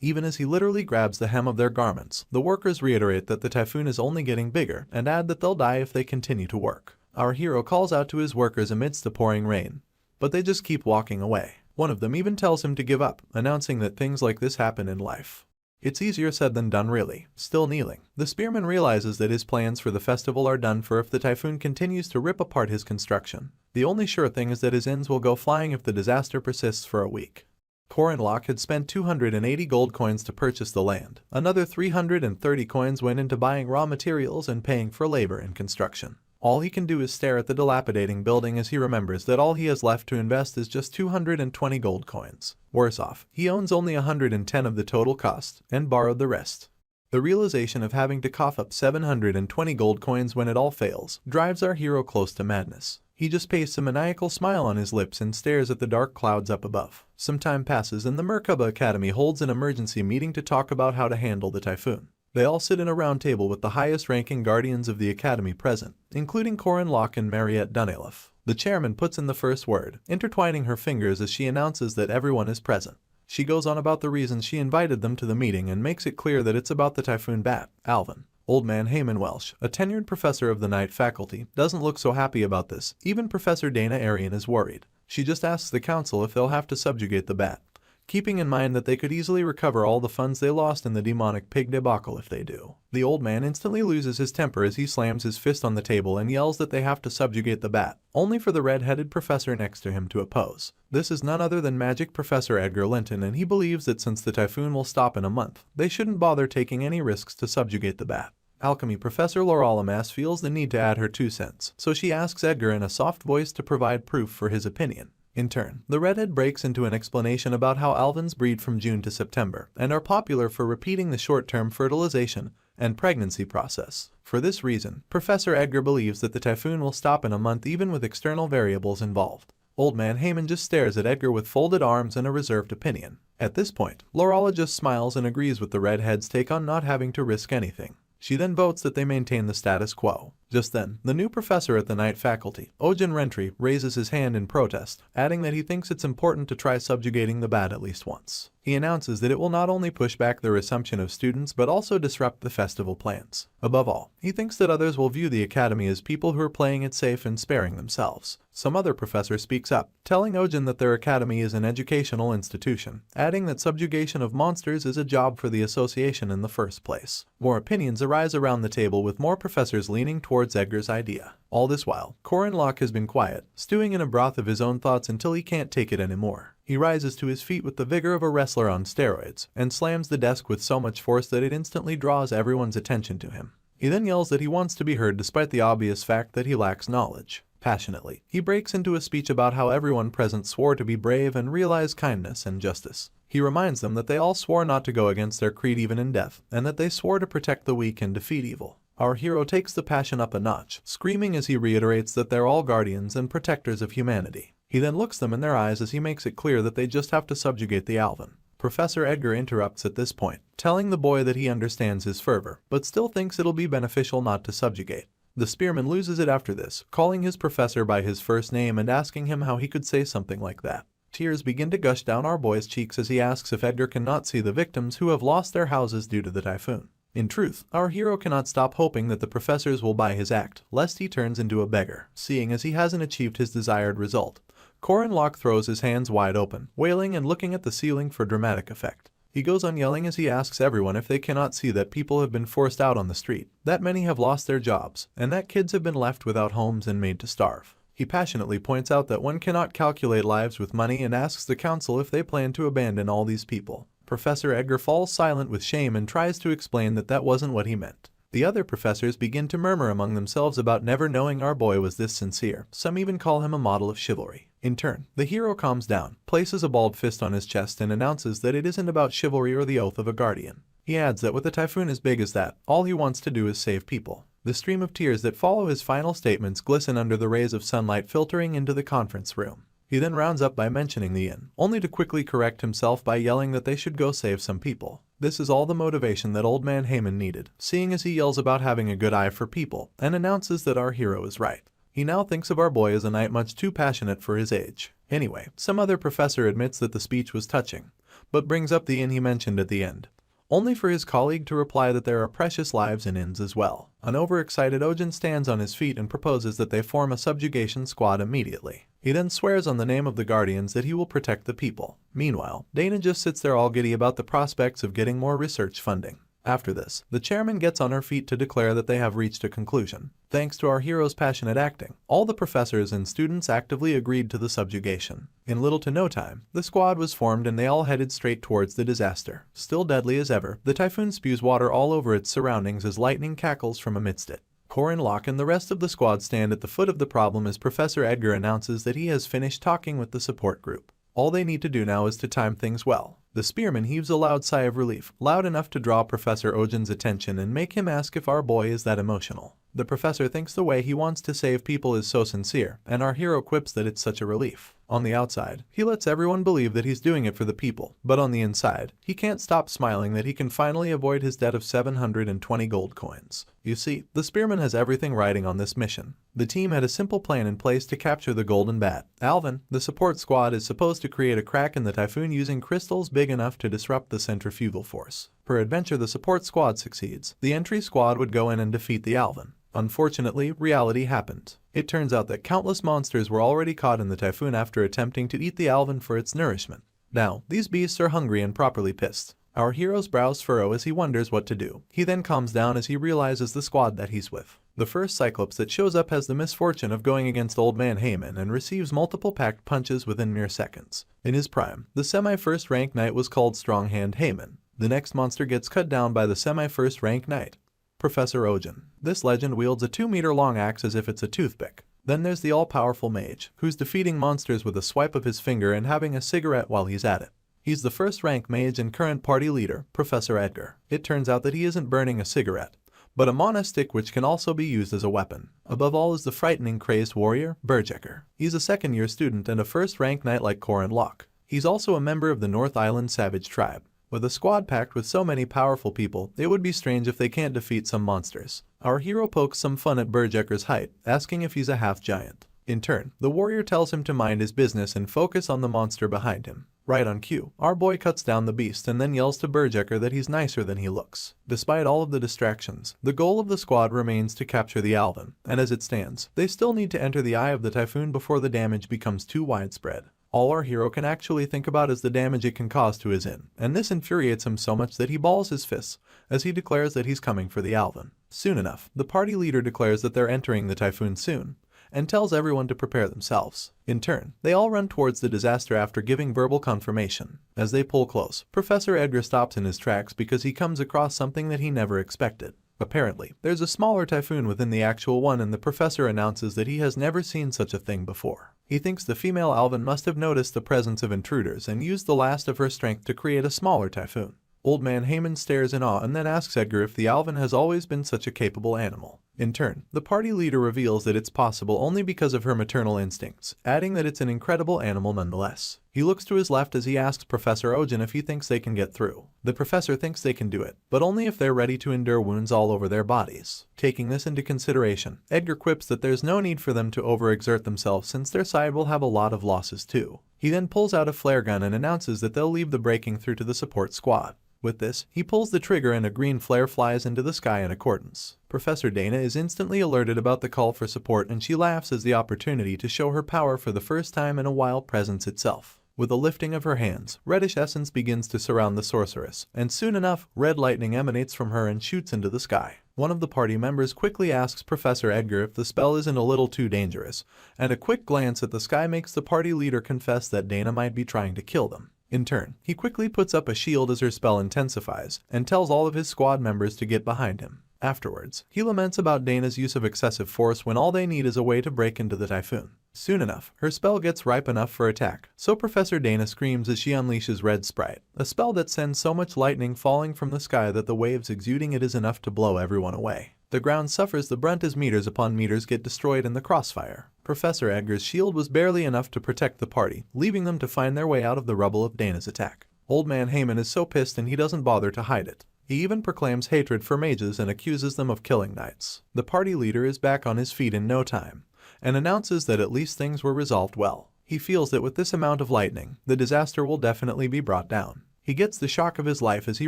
Even as he literally grabs the hem of their garments, the workers reiterate that the typhoon is only getting bigger and add that they'll die if they continue to work. Our hero calls out to his workers amidst the pouring rain, but they just keep walking away. One of them even tells him to give up, announcing that things like this happen in life. It's easier said than done really. Still kneeling, the spearman realizes that his plans for the festival are done for if the typhoon continues to rip apart his construction. The only sure thing is that his ends will go flying if the disaster persists for a week. Corin Locke had spent 280 gold coins to purchase the land. Another 330 coins went into buying raw materials and paying for labor and construction. All he can do is stare at the dilapidating building as he remembers that all he has left to invest is just 220 gold coins. Worse off, he owns only 110 of the total cost, and borrowed the rest. The realization of having to cough up 720 gold coins when it all fails drives our hero close to madness. He just pastes a maniacal smile on his lips and stares at the dark clouds up above. Some time passes and the Merkaba Academy holds an emergency meeting to talk about how to handle the typhoon. They all sit in a round table with the highest-ranking guardians of the academy present, including Corin Locke and Mariette Dunelif. The chairman puts in the first word, intertwining her fingers as she announces that everyone is present. She goes on about the reasons she invited them to the meeting and makes it clear that it's about the typhoon bat. Alvin, Old Man Heyman Welsh, a tenured professor of the night faculty, doesn't look so happy about this. Even Professor Dana Arian is worried. She just asks the council if they'll have to subjugate the bat, keeping in mind that they could easily recover all the funds they lost in the demonic pig debacle if they do. The old man instantly loses his temper as he slams his fist on the table and yells that they have to subjugate the bat, only for the red-headed professor next to him to oppose. This is none other than Magic Professor Edgar Linton, and he believes that since the typhoon will stop in a month, they shouldn't bother taking any risks to subjugate the bat. Alchemy Professor Laura Lamas feels the need to add her 2 cents, so she asks Edgar in a soft voice to provide proof for his opinion. In turn, the redhead breaks into an explanation about how alvins breed from June to September and are popular for repeating the short-term fertilization and pregnancy process. For this reason, Professor Edgar believes that the typhoon will stop in a month even with external variables involved. Old Man Heyman just stares at Edgar with folded arms and a reserved opinion. At this point, Laurala just smiles and agrees with the redhead's take on not having to risk anything. She then votes that they maintain the status quo. Just then, the new professor at the night faculty, Ojin Rentry, raises his hand in protest, adding that he thinks it's important to try subjugating the bat at least once. He announces that it will not only push back the resumption of students but also disrupt the festival plans. Above all, he thinks that others will view the academy as people who are playing it safe and sparing themselves. Some other professor speaks up, telling Ojin that their academy is an educational institution, adding that subjugation of monsters is a job for the association in the first place. More opinions arise around the table with more professors leaning towards Edgar's idea. All this while, Corin Locke has been quiet, stewing in a broth of his own thoughts until he can't take it anymore. He rises to his feet with the vigor of a wrestler on steroids, and slams the desk with so much force that it instantly draws everyone's attention to him. He then yells that he wants to be heard despite the obvious fact that he lacks knowledge. Passionately, he breaks into a speech about how everyone present swore to be brave and realize kindness and justice. He reminds them that they all swore not to go against their creed even in death, and that they swore to protect the weak and defeat evil. Our hero takes the passion up a notch, screaming as he reiterates that they're all guardians and protectors of humanity. He then looks them in their eyes as he makes it clear that they just have to subjugate the Alvin. Professor Edgar interrupts at this point, telling the boy that he understands his fervor, but still thinks it'll be beneficial not to subjugate. The spearman loses it after this, calling his professor by his first name and asking him how he could say something like that. Tears begin to gush down our boy's cheeks as he asks if Edgar cannot see the victims who have lost their houses due to the typhoon. In truth, our hero cannot stop hoping that the professors will buy his act, lest he turns into a beggar, seeing as he hasn't achieved his desired result. Corin Locke throws his hands wide open, wailing and looking at the ceiling for dramatic effect. He goes on yelling as he asks everyone if they cannot see that people have been forced out on the street, that many have lost their jobs, and that kids have been left without homes and made to starve. He passionately points out that one cannot calculate lives with money and asks the council if they plan to abandon all these people. Professor Edgar falls silent with shame and tries to explain that that wasn't what he meant. The other professors begin to murmur among themselves about never knowing our boy was this sincere. Some even call him a model of chivalry. In turn, the hero calms down, places a balled fist on his chest and announces that it isn't about chivalry or the oath of a guardian. He adds that with a typhoon as big as that, all he wants to do is save people. The stream of tears that follow his final statements glisten under the rays of sunlight filtering into the conference room. He then rounds up by mentioning the inn, only to quickly correct himself by yelling that they should go save some people. This is all the motivation that Old Man Heyman needed, seeing as he yells about having a good eye for people, and announces that our hero is right. He now thinks of our boy as a knight much too passionate for his age. Anyway, some other professor admits that the speech was touching, but brings up the inn he mentioned at the end, only for his colleague to reply that there are precious lives in inns as well. An overexcited Ojin stands on his feet and proposes that they form a subjugation squad immediately. He then swears on the name of the Guardians that he will protect the people. Meanwhile, Dana just sits there all giddy about the prospects of getting more research funding. After this, the chairman gets on her feet to declare that they have reached a conclusion. Thanks to our hero's passionate acting, all the professors and students actively agreed to the subjugation. In little to no time, the squad was formed and they all headed straight towards the disaster. Still deadly as ever, the typhoon spews water all over its surroundings as lightning cackles from amidst it. Corin, Locke, and the rest of the squad stand at the foot of the problem as Professor Edgar announces that he has finished talking with the support group. All they need to do now is to time things well. The spearman heaves a loud sigh of relief, loud enough to draw Professor Ojin's attention and make him ask if our boy is that emotional. The professor thinks the way he wants to save people is so sincere, and our hero quips that it's such a relief. On the outside, he lets everyone believe that he's doing it for the people, but on the inside, he can't stop smiling that he can finally avoid his debt of 720 gold coins. You see, the spearman has everything riding on this mission. The team had a simple plan in place to capture the golden bat. Alvin, the support squad, is supposed to create a crack in the typhoon using crystals big enough to disrupt the centrifugal force. Peradventure, the support squad succeeds. The entry squad would go in and defeat the Alvin. Unfortunately, reality happened. It turns out that countless monsters were already caught in the typhoon after attempting to eat the Alvin for its nourishment. Now, these beasts are hungry and properly pissed. Our hero's brows furrow as he wonders what to do. He then calms down as he realizes the squad that he's with. The first Cyclops that shows up has the misfortune of going against Old Man Heyman and receives multiple packed punches within mere seconds. In his prime, the semi-first rank knight was called Stronghand Heyman. The next monster gets cut down by the semi-first rank knight, Professor Ojin. This legend wields a 2-meter-long axe as if it's a toothpick. Then there's the all-powerful mage, who's defeating monsters with a swipe of his finger and having a cigarette while he's at it. He's the first-rank mage and current party leader, Professor Edgar. It turns out that he isn't burning a cigarette, but a mana stick which can also be used as a weapon. Above all is the frightening crazed warrior, Berjecker. He's a second-year student and a first-rank knight like Corin Locke. He's also a member of the North Island Savage tribe. With a squad packed with so many powerful people, it would be strange if they can't defeat some monsters. Our hero pokes some fun at Berjecker's height, asking if he's a half-giant. In turn, the warrior tells him to mind his business and focus on the monster behind him. Right on cue, our boy cuts down the beast and then yells to Berjecker that he's nicer than he looks. Despite all of the distractions, the goal of the squad remains to capture the Alvin, and as it stands, they still need to enter the eye of the typhoon before the damage becomes too widespread. All our hero can actually think about is the damage it can cause to his inn, and this infuriates him so much that he balls his fists as he declares that he's coming for the Alvin. Soon enough, the party leader declares that they're entering the typhoon soon, and tells everyone to prepare themselves. In turn, they all run towards the disaster after giving verbal confirmation. As they pull close, Professor Edgar stops in his tracks because he comes across something that he never expected. Apparently, there's a smaller typhoon within the actual one, and the professor announces that he has never seen such a thing before. He thinks the female Alvin must have noticed the presence of intruders and used the last of her strength to create a smaller typhoon. Old Man Heyman stares in awe and then asks Edgar if the Alvin has always been such a capable animal. In turn, the party leader reveals that it's possible only because of her maternal instincts, adding that it's an incredible animal nonetheless. He looks to his left as he asks Professor Ojin if he thinks they can get through. The professor thinks they can do it, but only if they're ready to endure wounds all over their bodies. Taking this into consideration, Edgar quips that there's no need for them to overexert themselves since their side will have a lot of losses too. He then pulls out a flare gun and announces that they'll leave the breaking through to the support squad. With this, he pulls the trigger and a green flare flies into the sky in accordance. Professor Dana is instantly alerted about the call for support and she laughs as the opportunity to show her power for the first time in a while presents itself. With a lifting of her hands, reddish essence begins to surround the sorceress, and soon enough, red lightning emanates from her and shoots into the sky. One of the party members quickly asks Professor Edgar if the spell isn't a little too dangerous, and a quick glance at the sky makes the party leader confess that Dana might be trying to kill them. In turn, he quickly puts up a shield as her spell intensifies, and tells all of his squad members to get behind him. Afterwards, he laments about Dana's use of excessive force when all they need is a way to break into the typhoon. Soon enough, her spell gets ripe enough for attack, so Professor Dana screams as she unleashes Red Sprite, a spell that sends so much lightning falling from the sky that the waves exuding it is enough to blow everyone away. The ground suffers the brunt as meters upon meters get destroyed in the crossfire. Professor Edgar's shield was barely enough to protect the party, leaving them to find their way out of the rubble of Dana's attack. Old Man Heyman is so pissed and he doesn't bother to hide it. He even proclaims hatred for mages and accuses them of killing knights. The party leader is back on his feet in no time, and announces that at least things were resolved well. He feels that with this amount of lightning, the disaster will definitely be brought down. He gets the shock of his life as he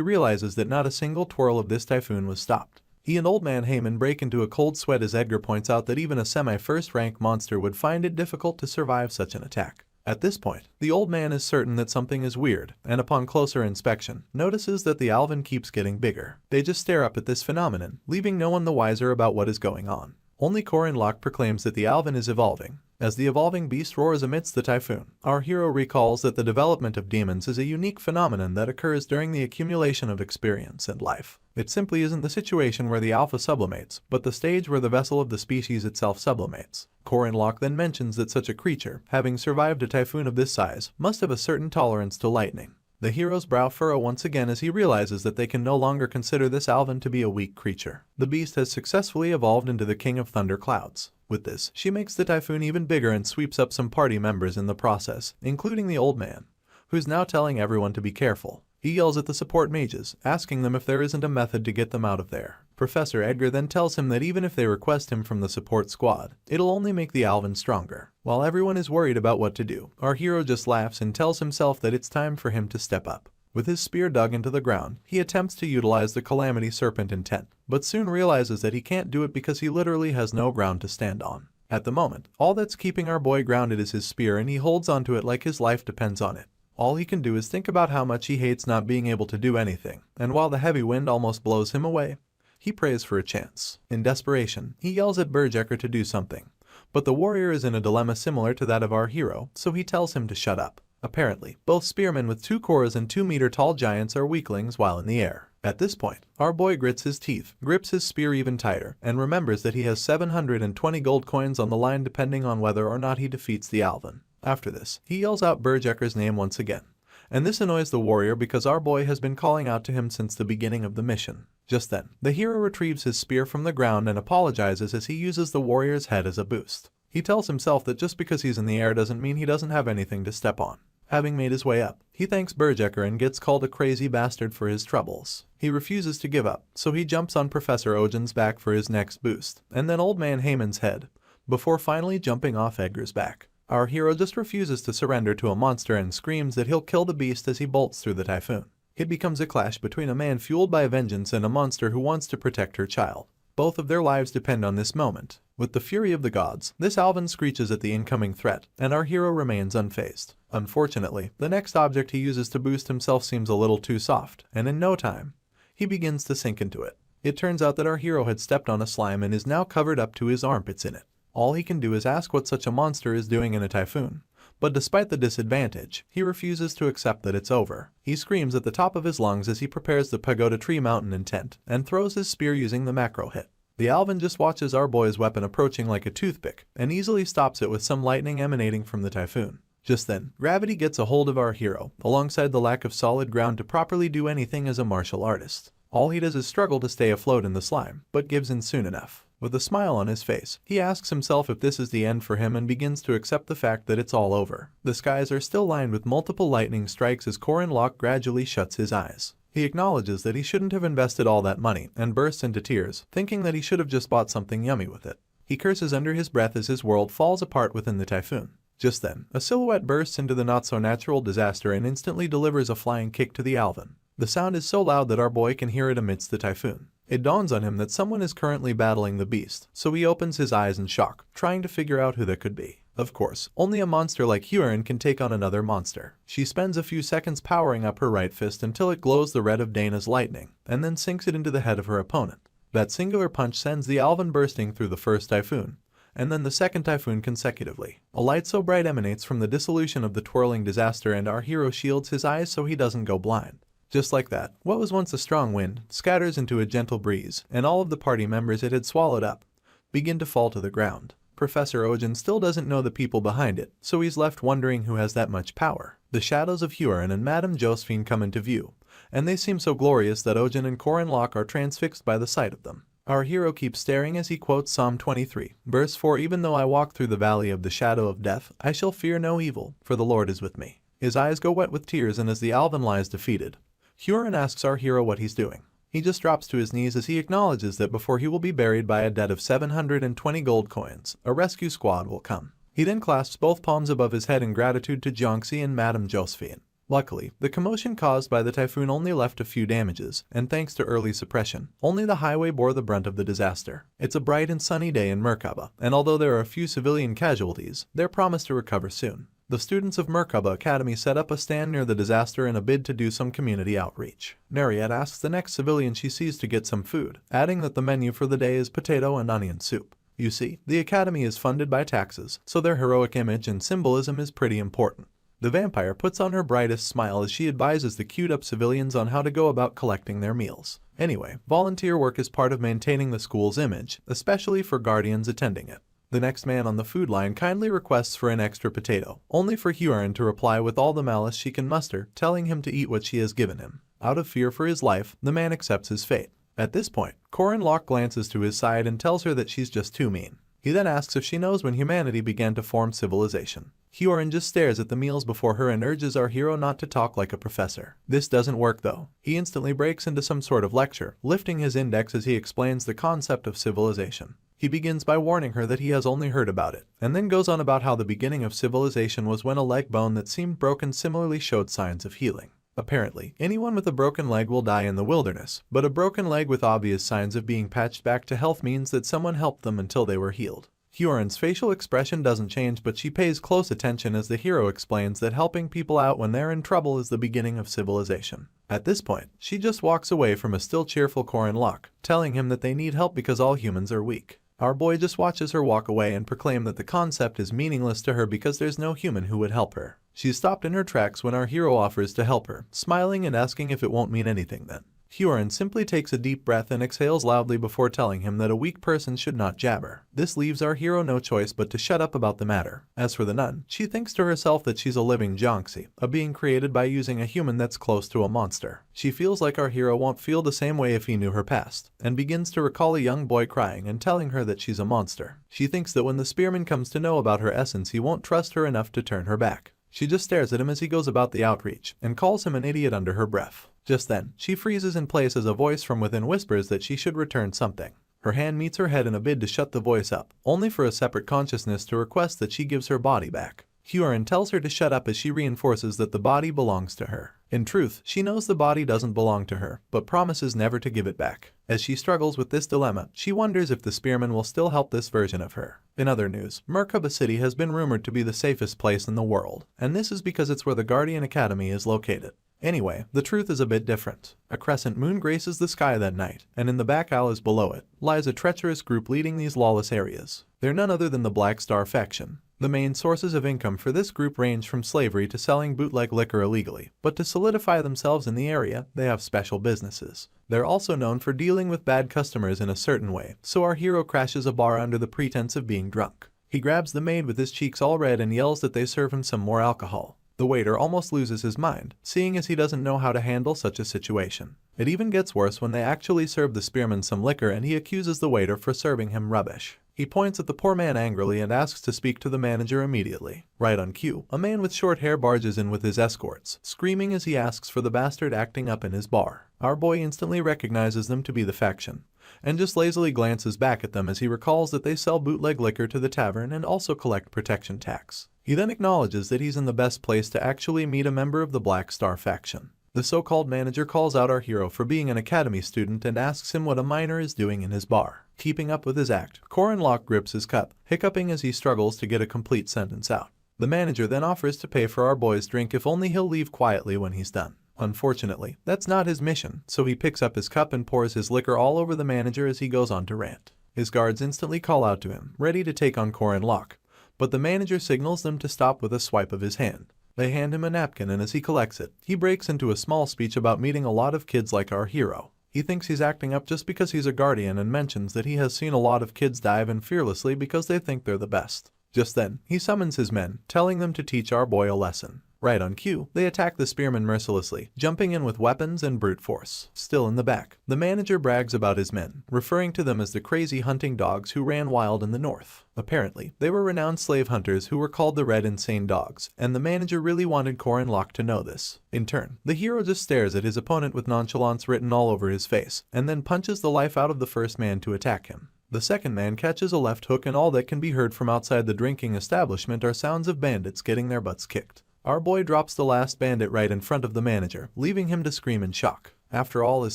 realizes that not a single twirl of this typhoon was stopped. He and Old Man Heyman break into a cold sweat as Edgar points out that even a semi-first rank monster would find it difficult to survive such an attack. At this point, the old man is certain that something is weird, and upon closer inspection, notices that the Alvin keeps getting bigger. They just stare up at this phenomenon, leaving no one the wiser about what is going on. Only Corin Locke proclaims that the Alvin is evolving. As the evolving beast roars amidst the typhoon, our hero recalls that the development of demons is a unique phenomenon that occurs during the accumulation of experience and life. It simply isn't the situation where the alpha sublimates, but the stage where the vessel of the species itself sublimates. Corin Locke then mentions that such a creature, having survived a typhoon of this size, must have a certain tolerance to lightning. The hero's brow furrow once again as he realizes that they can no longer consider this Alvin to be a weak creature. The beast has successfully evolved into the King of Thunder Clouds. With this, she makes the typhoon even bigger and sweeps up some party members in the process, including the old man, who's now telling everyone to be careful. He yells at the support mages, asking them if there isn't a method to get them out of there. Professor Edgar then tells him that even if they request him from the support squad, it'll only make the Alvin stronger. While everyone is worried about what to do, our hero just laughs and tells himself that it's time for him to step up. With his spear dug into the ground, he attempts to utilize the Calamity Serpent intent, but soon realizes that he can't do it because he literally has no ground to stand on. At the moment, all that's keeping our boy grounded is his spear, and he holds onto it like his life depends on it. All he can do is think about how much he hates not being able to do anything, and while the heavy wind almost blows him away, he prays for a chance. In desperation, he yells at Berjecker to do something, but the warrior is in a dilemma similar to that of our hero, so he tells him to shut up. Apparently, both spearmen with 2 cores and 2-meter-tall giants are weaklings while in the air. At this point, our boy grits his teeth, grips his spear even tighter, and remembers that he has 720 gold coins on the line depending on whether or not he defeats the Alvin. After this, he yells out Berjecker's name once again, and this annoys the warrior because our boy has been calling out to him since the beginning of the mission. Just then, the hero retrieves his spear from the ground and apologizes as he uses the warrior's head as a boost. He tells himself that just because he's in the air doesn't mean he doesn't have anything to step on. Having made his way up, he thanks Berjecker and gets called a crazy bastard for his troubles. He refuses to give up, so he jumps on Professor Ojan's back for his next boost, and then Old Man Heyman's head, before finally jumping off Edgar's back. Our hero just refuses to surrender to a monster and screams that he'll kill the beast as he bolts through the typhoon. It becomes a clash between a man fueled by vengeance and a monster who wants to protect her child. Both of their lives depend on this moment. With the fury of the gods, this Alvin screeches at the incoming threat, and our hero remains unfazed. Unfortunately, the next object he uses to boost himself seems a little too soft, and in no time, he begins to sink into it. It turns out that our hero had stepped on a slime and is now covered up to his armpits in it. All he can do is ask what such a monster is doing in a typhoon, but despite the disadvantage, he refuses to accept that it's over. He screams at the top of his lungs as he prepares the Pagoda Tree Mountain intent, and throws his spear using the macro hit. The Alvin just watches our boy's weapon approaching like a toothpick, and easily stops it with some lightning emanating from the typhoon. Just then, gravity gets a hold of our hero, alongside the lack of solid ground to properly do anything as a martial artist. All he does is struggle to stay afloat in the slime, but gives in soon enough. With a smile on his face, he asks himself if this is the end for him and begins to accept the fact that it's all over. The skies are still lined with multiple lightning strikes as Corin Locke gradually shuts his eyes. He acknowledges that he shouldn't have invested all that money and bursts into tears, thinking that he should have just bought something yummy with it. He curses under his breath as his world falls apart within the typhoon. Just then, a silhouette bursts into the not-so-natural disaster and instantly delivers a flying kick to the Alvin. The sound is so loud that our boy can hear it amidst the typhoon. It dawns on him that someone is currently battling the beast, so he opens his eyes in shock, trying to figure out who that could be. Of course, only a monster like Huron can take on another monster. She spends a few seconds powering up her right fist until it glows the red of Dana's lightning, and then sinks it into the head of her opponent. That singular punch sends the Alvin bursting through the first typhoon, and then the second typhoon consecutively. A light so bright emanates from the dissolution of the twirling disaster, and our hero shields his eyes so he doesn't go blind. Just like that, what was once a strong wind scatters into a gentle breeze, and all of the party members it had swallowed up begin to fall to the ground. Professor Ojin still doesn't know the people behind it, so he's left wondering who has that much power. The shadows of Huron and Madame Josephine come into view, and they seem so glorious that Ojin and Corin Locke are transfixed by the sight of them. Our hero keeps staring as he quotes Psalm 23, verse 4, "Even though I walk through the valley of the shadow of death, I shall fear no evil, for the Lord is with me." His eyes go wet with tears, and as the Alvin lies defeated, Huron asks our hero what he's doing. He just drops to his knees as he acknowledges that before he will be buried by a debt of 720 gold coins, a rescue squad will come. He then clasps both palms above his head in gratitude to Jiangxi and Madame Josephine. Luckily, the commotion caused by the typhoon only left a few damages, and thanks to early suppression, only the highway bore the brunt of the disaster. It's a bright and sunny day in Merkaba, and although there are a few civilian casualties, they're promised to recover soon. The students of Merkaba Academy set up a stand near the disaster in a bid to do some community outreach. Nariette asks the next civilian she sees to get some food, adding that the menu for the day is potato and onion soup. You see, the academy is funded by taxes, so their heroic image and symbolism is pretty important. The vampire puts on her brightest smile as she advises the queued-up civilians on how to go about collecting their meals. Anyway, volunteer work is part of maintaining the school's image, especially for guardians attending it. The next man on the food line kindly requests for an extra potato, only for Huron to reply with all the malice she can muster, telling him to eat what she has given him. Out of fear for his life, the man accepts his fate. At this point, Corin Locke glances to his side and tells her that she's just too mean. He then asks if she knows when humanity began to form civilization. Huron just stares at the meals before her and urges our hero not to talk like a professor. This doesn't work though. He instantly breaks into some sort of lecture, lifting his index as he explains the concept of civilization. He begins by warning her that he has only heard about it, and then goes on about how the beginning of civilization was when a leg bone that seemed broken similarly showed signs of healing. Apparently, anyone with a broken leg will die in the wilderness, but a broken leg with obvious signs of being patched back to health means that someone helped them until they were healed. Huron's facial expression doesn't change, but she pays close attention as the hero explains that helping people out when they're in trouble is the beginning of civilization. At this point, she just walks away from a still cheerful Corin Locke, telling him that they need help because all humans are weak. Our boy just watches her walk away and proclaim that the concept is meaningless to her because there's no human who would help her. She's stopped in her tracks when our hero offers to help her, smiling and asking if it won't mean anything then. Huron simply takes a deep breath and exhales loudly before telling him that a weak person should not jabber. This leaves our hero no choice but to shut up about the matter. As for the nun, she thinks to herself that she's a living Jiangxi, a being created by using a human that's close to a monster. She feels like our hero won't feel the same way if he knew her past, and begins to recall a young boy crying and telling her that she's a monster. She thinks that when the spearman comes to know about her essence, he won't trust her enough to turn her back. She just stares at him as he goes about the outreach, and calls him an idiot under her breath. Just then, she freezes in place as a voice from within whispers that she should return something. Her hand meets her head in a bid to shut the voice up, only for a separate consciousness to request that she gives her body back. Huron tells her to shut up as she reinforces that the body belongs to her. In truth, she knows the body doesn't belong to her, but promises never to give it back. As she struggles with this dilemma, she wonders if the spearman will still help this version of her. In other news, Merkaba City has been rumored to be the safest place in the world, and this is because it's where the Guardian Academy is located. Anyway, the truth is a bit different. A crescent moon graces the sky that night, and in the back alleys below it lies a treacherous group leading these lawless areas. They're none other than the Black Star faction. The main sources of income for this group range from slavery to selling bootleg liquor illegally, but to solidify themselves in the area, they have special businesses. They're also known for dealing with bad customers in a certain way, so our hero crashes a bar under the pretense of being drunk. He grabs the maid with his cheeks all red and yells that they serve him some more alcohol. The waiter almost loses his mind, seeing as he doesn't know how to handle such a situation. It even gets worse when they actually serve the spearman some liquor and he accuses the waiter for serving him rubbish. He points at the poor man angrily and asks to speak to the manager immediately. Right on cue, a man with short hair barges in with his escorts, screaming as he asks for the bastard acting up in his bar. Our boy instantly recognizes them to be the faction, and just lazily glances back at them as he recalls that they sell bootleg liquor to the tavern and also collect protection tax. He then acknowledges that he's in the best place to actually meet a member of the Black Star faction. The so-called manager calls out our hero for being an academy student and asks him what a minor is doing in his bar. Keeping up with his act, Corin Locke grips his cup, hiccuping as he struggles to get a complete sentence out. The manager then offers to pay for our boy's drink if only he'll leave quietly when he's done. Unfortunately, that's not his mission, so he picks up his cup and pours his liquor all over the manager as he goes on to rant. His guards instantly call out to him, ready to take on Korin Locke, but the manager signals them to stop with a swipe of his hand. They hand him a napkin, and as he collects it, he breaks into a small speech about meeting a lot of kids like our hero. He thinks he's acting up just because he's a guardian and mentions that he has seen a lot of kids dive in fearlessly because they think they're the best. Just then, he summons his men, telling them to teach our boy a lesson. Right on cue, they attack the spearmen mercilessly, jumping in with weapons and brute force. Still in the back, the manager brags about his men, referring to them as the crazy hunting dogs who ran wild in the north. Apparently, they were renowned slave hunters who were called the Red Insane Dogs, and the manager really wanted Korin Locke to know this. In turn, the hero just stares at his opponent with nonchalance written all over his face, and then punches the life out of the first man to attack him. The second man catches a left hook, and all that can be heard from outside the drinking establishment are sounds of bandits getting their butts kicked. Our boy drops the last bandit right in front of the manager, leaving him to scream in shock. After all is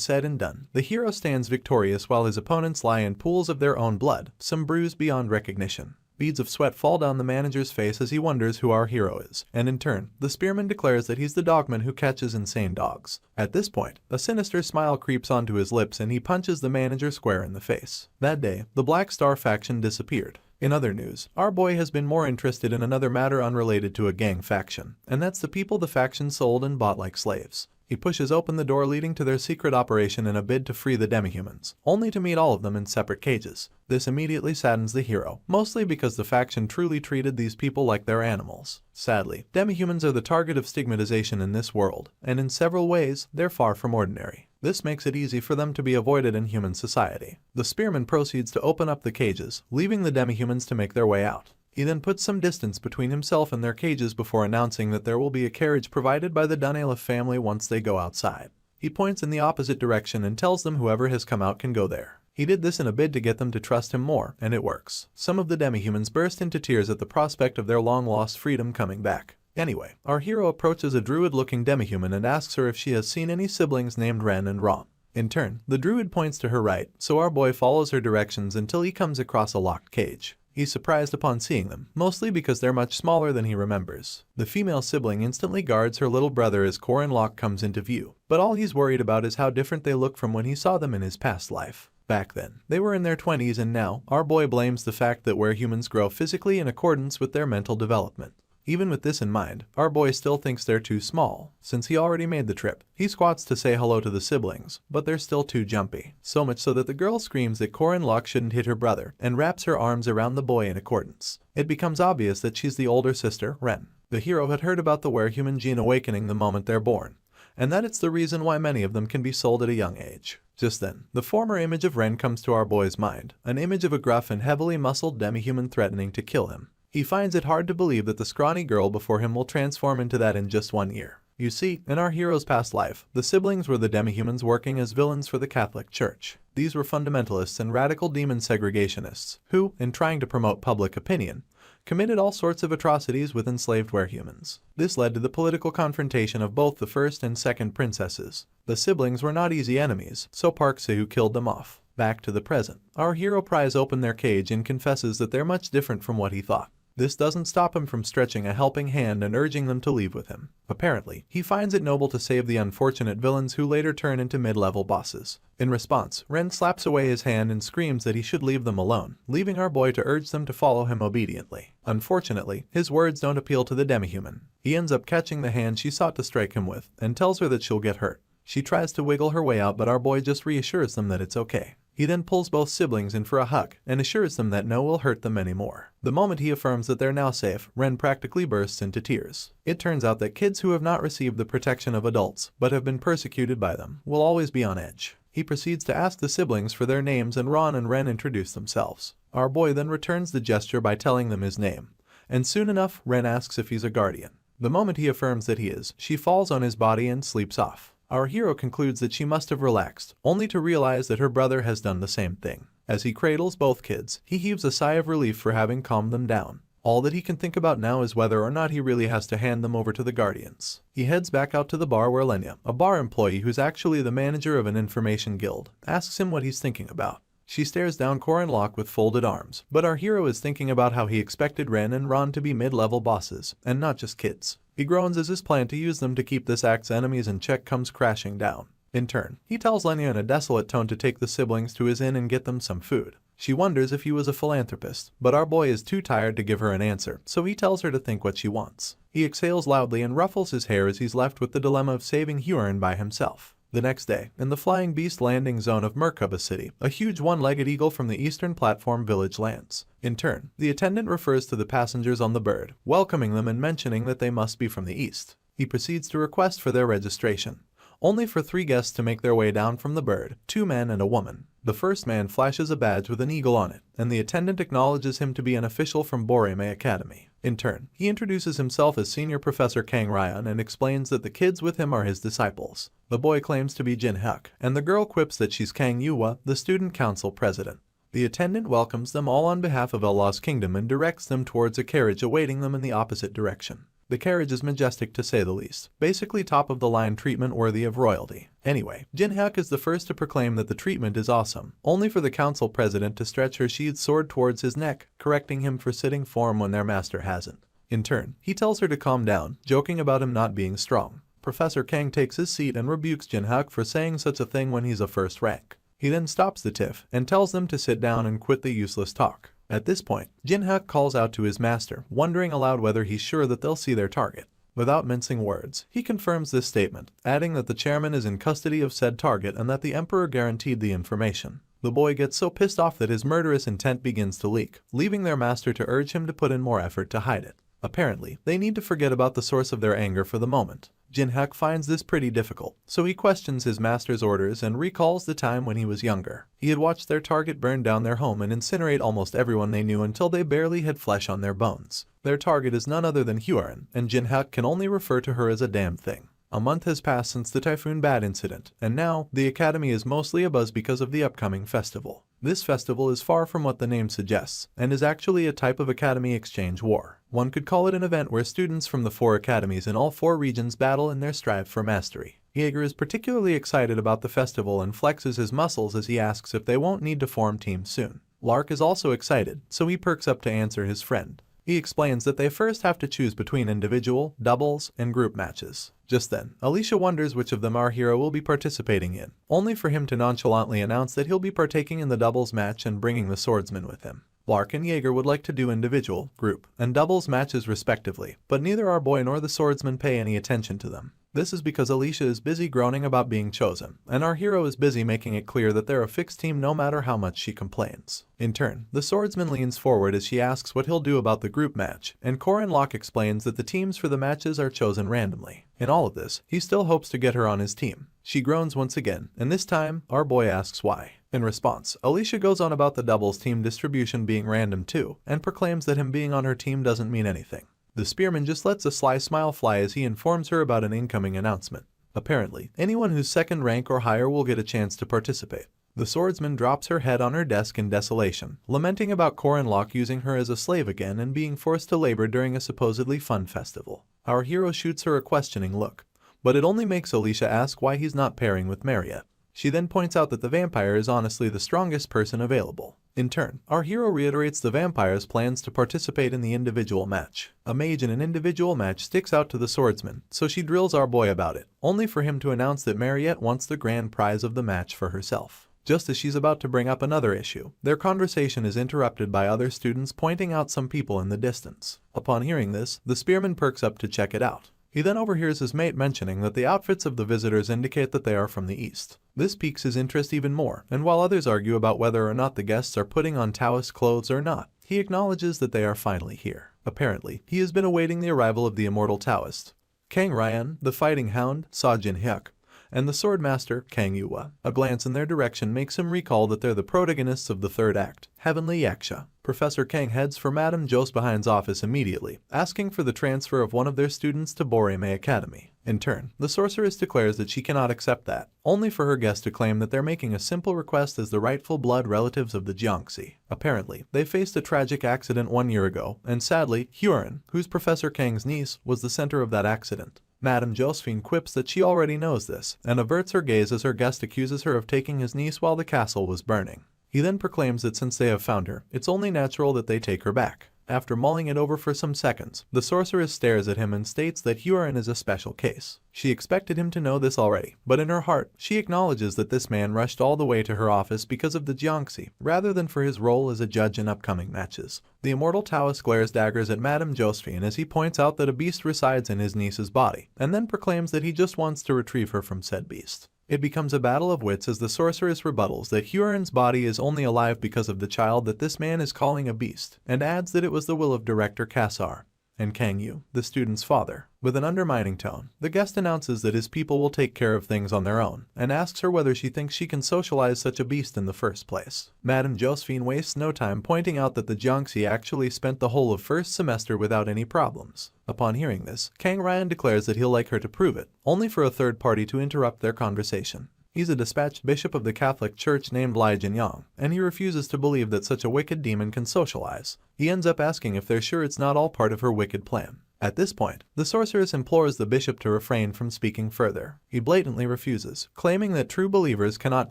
said and done, the hero stands victorious while his opponents lie in pools of their own blood, some bruised beyond recognition. Beads of sweat fall down the manager's face as he wonders who our hero is, and in turn, the spearman declares that he's the dogman who catches insane dogs. At this point, a sinister smile creeps onto his lips and he punches the manager square in the face. That day, the Black Star faction disappeared. In other news, our boy has been more interested in another matter unrelated to a gang faction, and that's the people the faction sold and bought like slaves. He pushes open the door leading to their secret operation in a bid to free the demihumans, only to meet all of them in separate cages. This immediately saddens the hero, mostly because the faction truly treated these people like their animals. Sadly, demihumans are the target of stigmatization in this world, and in several ways, they're far from ordinary. This makes it easy for them to be avoided in human society. The spearman proceeds to open up the cages, leaving the demihumans to make their way out. He then puts some distance between himself and their cages before announcing that there will be a carriage provided by the Dunalef family once they go outside. He points in the opposite direction and tells them whoever has come out can go there. He did this in a bid to get them to trust him more, and it works. Some of the demihumans burst into tears at the prospect of their long-lost freedom coming back. Anyway, our hero approaches a druid-looking demihuman and asks her if she has seen any siblings named Ren and Rom. In turn, the druid points to her right, so our boy follows her directions until he comes across a locked cage. He's surprised upon seeing them, mostly because they're much smaller than he remembers. The female sibling instantly guards her little brother as Korin Locke comes into view, but all he's worried about is how different they look from when he saw them in his past life. Back then, they were in their 20s, and now, our boy blames the fact that where humans grow physically in accordance with their mental development. Even with this in mind, our boy still thinks they're too small. Since he already made the trip, he squats to say hello to the siblings, but they're still too jumpy. So much so that the girl screams that Korin Locke shouldn't hit her brother and wraps her arms around the boy in accordance. It becomes obvious that she's the older sister, Ren. The hero had heard about the werehuman gene awakening the moment they're born, and that it's the reason why many of them can be sold at a young age. Just then, the former image of Ren comes to our boy's mind, an image of a gruff and heavily muscled demihuman threatening to kill him. He finds it hard to believe that the scrawny girl before him will transform into that in just 1 year. You see, in our hero's past life, the siblings were the demihumans working as villains for the Catholic Church. These were fundamentalists and radical demon segregationists, who, in trying to promote public opinion, committed all sorts of atrocities with enslaved werehumans. This led to the political confrontation of both the first and second princesses. The siblings were not easy enemies, so Park Sahu killed them off. Back to the present, our hero pries open their cage and confesses that they're much different from what he thought. This doesn't stop him from stretching a helping hand and urging them to leave with him. Apparently, he finds it noble to save the unfortunate villains who later turn into mid-level bosses. In response, Ren slaps away his hand and screams that he should leave them alone, leaving our boy to urge them to follow him obediently. Unfortunately, his words don't appeal to the demihuman. He ends up catching the hand she sought to strike him with, and tells her that she'll get hurt. She tries to wiggle her way out, but our boy just reassures them that it's okay. He then pulls both siblings in for a hug and assures them that no will hurt them anymore. The moment he affirms that they're now safe, Ren practically bursts into tears. It turns out that kids who have not received the protection of adults, but have been persecuted by them, will always be on edge. He proceeds to ask the siblings for their names, and Ron and Ren introduce themselves. Our boy then returns the gesture by telling them his name, and soon enough, Ren asks if he's a guardian. The moment he affirms that he is, she falls on his body and sleeps off. Our hero concludes that she must have relaxed, only to realize that her brother has done the same thing. As he cradles both kids, he heaves a sigh of relief for having calmed them down. All that he can think about now is whether or not he really has to hand them over to the guardians. He heads back out to the bar where Lenya, a bar employee who's actually the manager of an information guild, asks him what he's thinking about. She stares down Korin Locke with folded arms, but our hero is thinking about how he expected Ren and Ron to be mid-level bosses, and not just kids. He groans as his plan to use them to keep this act's enemies in check comes crashing down. In turn, he tells Lenya in a desolate tone to take the siblings to his inn and get them some food. She wonders if he was a philanthropist, but our boy is too tired to give her an answer, so he tells her to think what she wants. He exhales loudly and ruffles his hair as he's left with the dilemma of saving Huron by himself. The next day, in the Flying Beast landing zone of Merkaba City, a huge one-legged eagle from the eastern platform village lands. In turn, the attendant refers to the passengers on the bird, welcoming them and mentioning that they must be from the east. He proceeds to request for their registration, only for 3 guests to make their way down from the bird, 2 men and a woman. The first man flashes a badge with an eagle on it, and the attendant acknowledges him to be an official from Manhwa Academy. In turn, he introduces himself as Senior Professor Kang Ryan and explains that the kids with him are his disciples. The boy claims to be Jin Hyuk, and the girl quips that she's Kang Yuwa, the student council president. The attendant welcomes them all on behalf of Allah's kingdom and directs them towards a carriage awaiting them in the opposite direction. The carriage is majestic to say the least, basically top-of-the-line treatment worthy of royalty. Anyway, Jin Hyuk is the first to proclaim that the treatment is awesome, only for the council president to stretch her sheathed sword towards his neck, correcting him for sitting form when their master hasn't. In turn, he tells her to calm down, joking about him not being strong. Professor Kang takes his seat and rebukes Jin Hyuk for saying such a thing when he's a first rank. He then stops the tiff and tells them to sit down and quit the useless talk. At this point, Jin Hyuk calls out to his master, wondering aloud whether he's sure that they'll see their target. Without mincing words, he confirms this statement, adding that the chairman is in custody of said target and that the emperor guaranteed the information. The boy gets so pissed off that his murderous intent begins to leak, leaving their master to urge him to put in more effort to hide it. Apparently, they need to forget about the source of their anger for the moment. Jin Hyuk finds this pretty difficult, so he questions his master's orders and recalls the time when he was younger. He had watched their target burn down their home and incinerate almost everyone they knew until they barely had flesh on their bones. Their target is none other than Huron, and Jin Hyuk can only refer to her as a damn thing. A month has passed since the Typhoon Bat incident, and now, the academy is mostly abuzz because of the upcoming festival. This festival is far from what the name suggests, and is actually a type of academy exchange war. One could call it an event where students from the 4 academies in all 4 regions battle in their strive for mastery. Jaeger is particularly excited about the festival and flexes his muscles as he asks if they won't need to form teams soon. Lark is also excited, so he perks up to answer his friend. He explains that they first have to choose between individual, doubles, and group matches. Just then, Alicia wonders which of them our hero will be participating in, only for him to nonchalantly announce that he'll be partaking in the doubles match and bringing the swordsman with him. Lark and Jaeger would like to do individual, group, and doubles matches respectively, but neither our boy nor the swordsman pay any attention to them. This is because Alicia is busy groaning about being chosen, and our hero is busy making it clear that they're a fixed team no matter how much she complains. In turn, the swordsman leans forward as she asks what he'll do about the group match, and Corin Locke explains that the teams for the matches are chosen randomly. In all of this, he still hopes to get her on his team. She groans once again, and this time, our boy asks why. In response, Alicia goes on about the doubles team distribution being random too, and proclaims that him being on her team doesn't mean anything. The spearman just lets a sly smile fly as he informs her about an incoming announcement. Apparently, anyone who's 2nd rank or higher will get a chance to participate. The swordsman drops her head on her desk in desolation, lamenting about Corin Locke using her as a slave again and being forced to labor during a supposedly fun festival. Our hero shoots her a questioning look, but it only makes Alicia ask why he's not pairing with Mariette. She then points out that the vampire is honestly the strongest person available. In turn, our hero reiterates the vampire's plans to participate in the individual match. A mage in an individual match sticks out to the swordsman, so she drills our boy about it, only for him to announce that Mariette wants the grand prize of the match for herself. Just as she's about to bring up another issue, their conversation is interrupted by other students pointing out some people in the distance. Upon hearing this, the spearman perks up to check it out. He then overhears his mate mentioning that the outfits of the visitors indicate that they are from the east. This piques his interest even more, and while others argue about whether or not the guests are putting on Taoist clothes or not, he acknowledges that they are finally here. Apparently, he has been awaiting the arrival of the immortal Taoist. Kang Ryan, the fighting hound, saw Jin Hyuk, and the swordmaster, Kang Yuwa. A glance in their direction makes him recall that they're the protagonists of the 3rd act, Heavenly Yaksha. Professor Kang heads for Madame Josbehind's office immediately, asking for the transfer of one of their students to Manhwa Academy. In turn, the sorceress declares that she cannot accept that, only for her guest to claim that they're making a simple request as the rightful blood relatives of the Jiangxi. Apparently, they faced a tragic accident 1 year ago, and sadly, Huron, who's Professor Kang's niece, was the center of that accident. Madame Josephine quips that she already knows this, and averts her gaze as her guest accuses her of taking his niece while the castle was burning. He then proclaims that since they have found her, it's only natural that they take her back. After mulling it over for some seconds, the sorceress stares at him and states that Hyorin is a special case. She expected him to know this already, but in her heart, she acknowledges that this man rushed all the way to her office because of the Jiangxi, rather than for his role as a judge in upcoming matches. The immortal Taoist glares daggers at Madame Josephine as he points out that a beast resides in his niece's body, and then proclaims that he just wants to retrieve her from said beast. It becomes a battle of wits as the sorceress rebuttals that Hyorin's body is only alive because of the child that this man is calling a beast, and adds that it was the will of director Kassar and Kang Yu, the student's father. With an undermining tone, the guest announces that his people will take care of things on their own, and asks her whether she thinks she can socialize such a beast in the first place. Madame Josephine wastes no time pointing out that the Jiangxi actually spent the whole of first semester without any problems. Upon hearing this, Kang Ryan declares that he'll like her to prove it, only for a third party to interrupt their conversation. He's a dispatched bishop of the Catholic Church named Lai Jinyang, and he refuses to believe that such a wicked demon can socialize. He ends up asking if they're sure it's not all part of her wicked plan. At this point, the sorceress implores the bishop to refrain from speaking further. He blatantly refuses, claiming that true believers cannot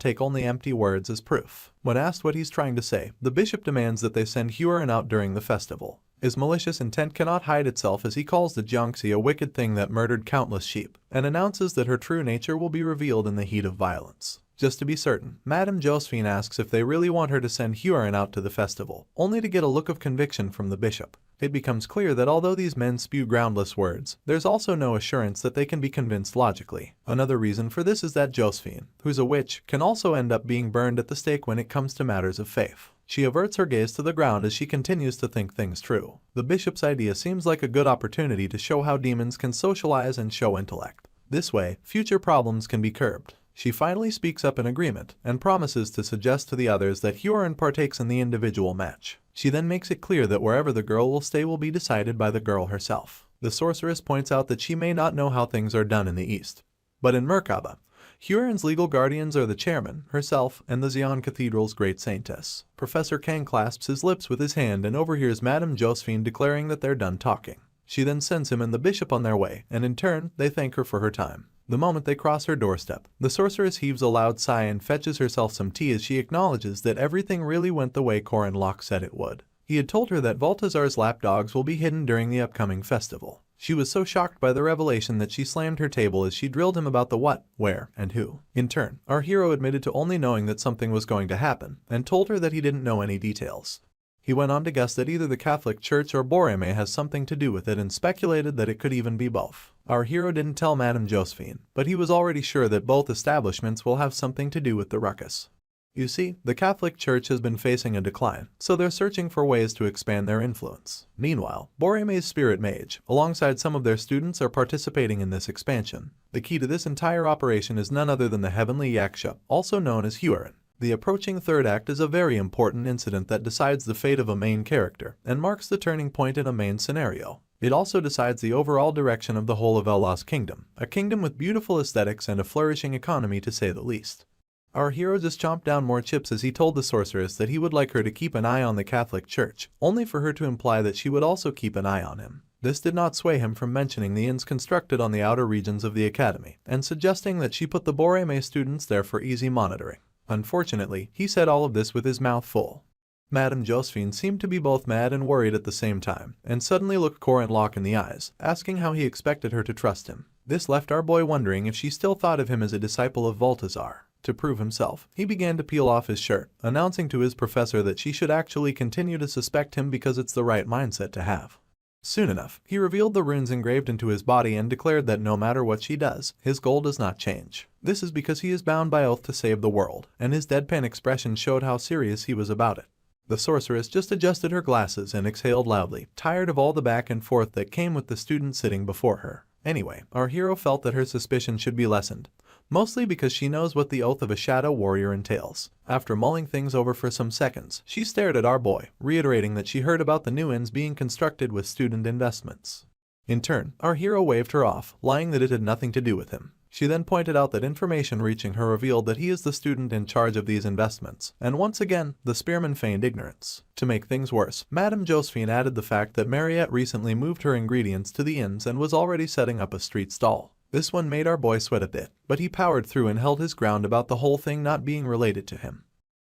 take only empty words as proof. When asked what he's trying to say, the bishop demands that they send Hyorin out during the festival. His malicious intent cannot hide itself as he calls the Jiangxi a wicked thing that murdered countless sheep, and announces that her true nature will be revealed in the heat of violence. Just to be certain, Madame Josephine asks if they really want her to send Hyorin out to the festival, only to get a look of conviction from the bishop. It becomes clear that although these men spew groundless words, there's also no assurance that they can be convinced logically. Another reason for this is that Josephine, who's a witch, can also end up being burned at the stake when it comes to matters of faith. She averts her gaze to the ground as she continues to think things through. The bishop's idea seems like a good opportunity to show how demons can socialize and show intellect. This way, future problems can be curbed. She finally speaks up in agreement and promises to suggest to the others that Hyorin partakes in the individual match. She then makes it clear that wherever the girl will stay will be decided by the girl herself. The sorceress points out that she may not know how things are done in the East, but in Merkaba, Hyorin's legal guardians are the chairman, herself, and the Xi'an Cathedral's great saintess. Professor Kang clasps his lips with his hand and overhears Madame Josephine declaring that they're done talking. She then sends him and the bishop on their way, and in turn, they thank her for her time. The moment they cross her doorstep, the sorceress heaves a loud sigh and fetches herself some tea as she acknowledges that everything really went the way Corin Locke said it would. He had told her that Balthazar's lapdogs will be hidden during the upcoming festival. She was so shocked by the revelation that she slammed her table as she drilled him about the what, where, and who. In turn, our hero admitted to only knowing that something was going to happen, and told her that he didn't know any details. He went on to guess that either the Catholic Church or Boreme has something to do with it and speculated that it could even be both. Our hero didn't tell Madame Josephine, but he was already sure that both establishments will have something to do with the ruckus. You see, the Catholic Church has been facing a decline, so they're searching for ways to expand their influence. Meanwhile, Boreme's spirit mage, alongside some of their students, are participating in this expansion. The key to this entire operation is none other than the Heavenly Yaksha, also known as Hyorin. The approaching third act is a very important incident that decides the fate of a main character, and marks the turning point in a main scenario. It also decides the overall direction of the whole of Allah's kingdom, a kingdom with beautiful aesthetics and a flourishing economy to say the least. Our hero just chomped down more chips as he told the sorceress that he would like her to keep an eye on the Catholic Church, only for her to imply that she would also keep an eye on him. This did not sway him from mentioning the inns constructed on the outer regions of the academy, and suggesting that she put the Boreme students there for easy monitoring. Unfortunately, he said all of this with his mouth full. Madame Josephine seemed to be both mad and worried at the same time, and suddenly looked Corin Locke in the eyes, asking how he expected her to trust him. This left our boy wondering if she still thought of him as a disciple of Balthazar. To prove himself, he began to peel off his shirt, announcing to his professor that she should actually continue to suspect him because it's the right mindset to have. Soon enough, he revealed the runes engraved into his body and declared that no matter what she does, his goal does not change. This is because he is bound by oath to save the world, and his deadpan expression showed how serious he was about it. The sorceress just adjusted her glasses and exhaled loudly, tired of all the back and forth that came with the student sitting before her. Anyway, our hero felt that her suspicion should be lessened, mostly because she knows what the oath of a shadow warrior entails. After mulling things over for some seconds, she stared at our boy, reiterating that she heard about the new inns being constructed with student investments. In turn, our hero waved her off, lying that it had nothing to do with him. She then pointed out that information reaching her revealed that he is the student in charge of these investments, and once again, the spearman feigned ignorance. To make things worse, Madame Josephine added the fact that Mariette recently moved her ingredients to the inns and was already setting up a street stall. This one made our boy sweat a bit, but he powered through and held his ground about the whole thing not being related to him.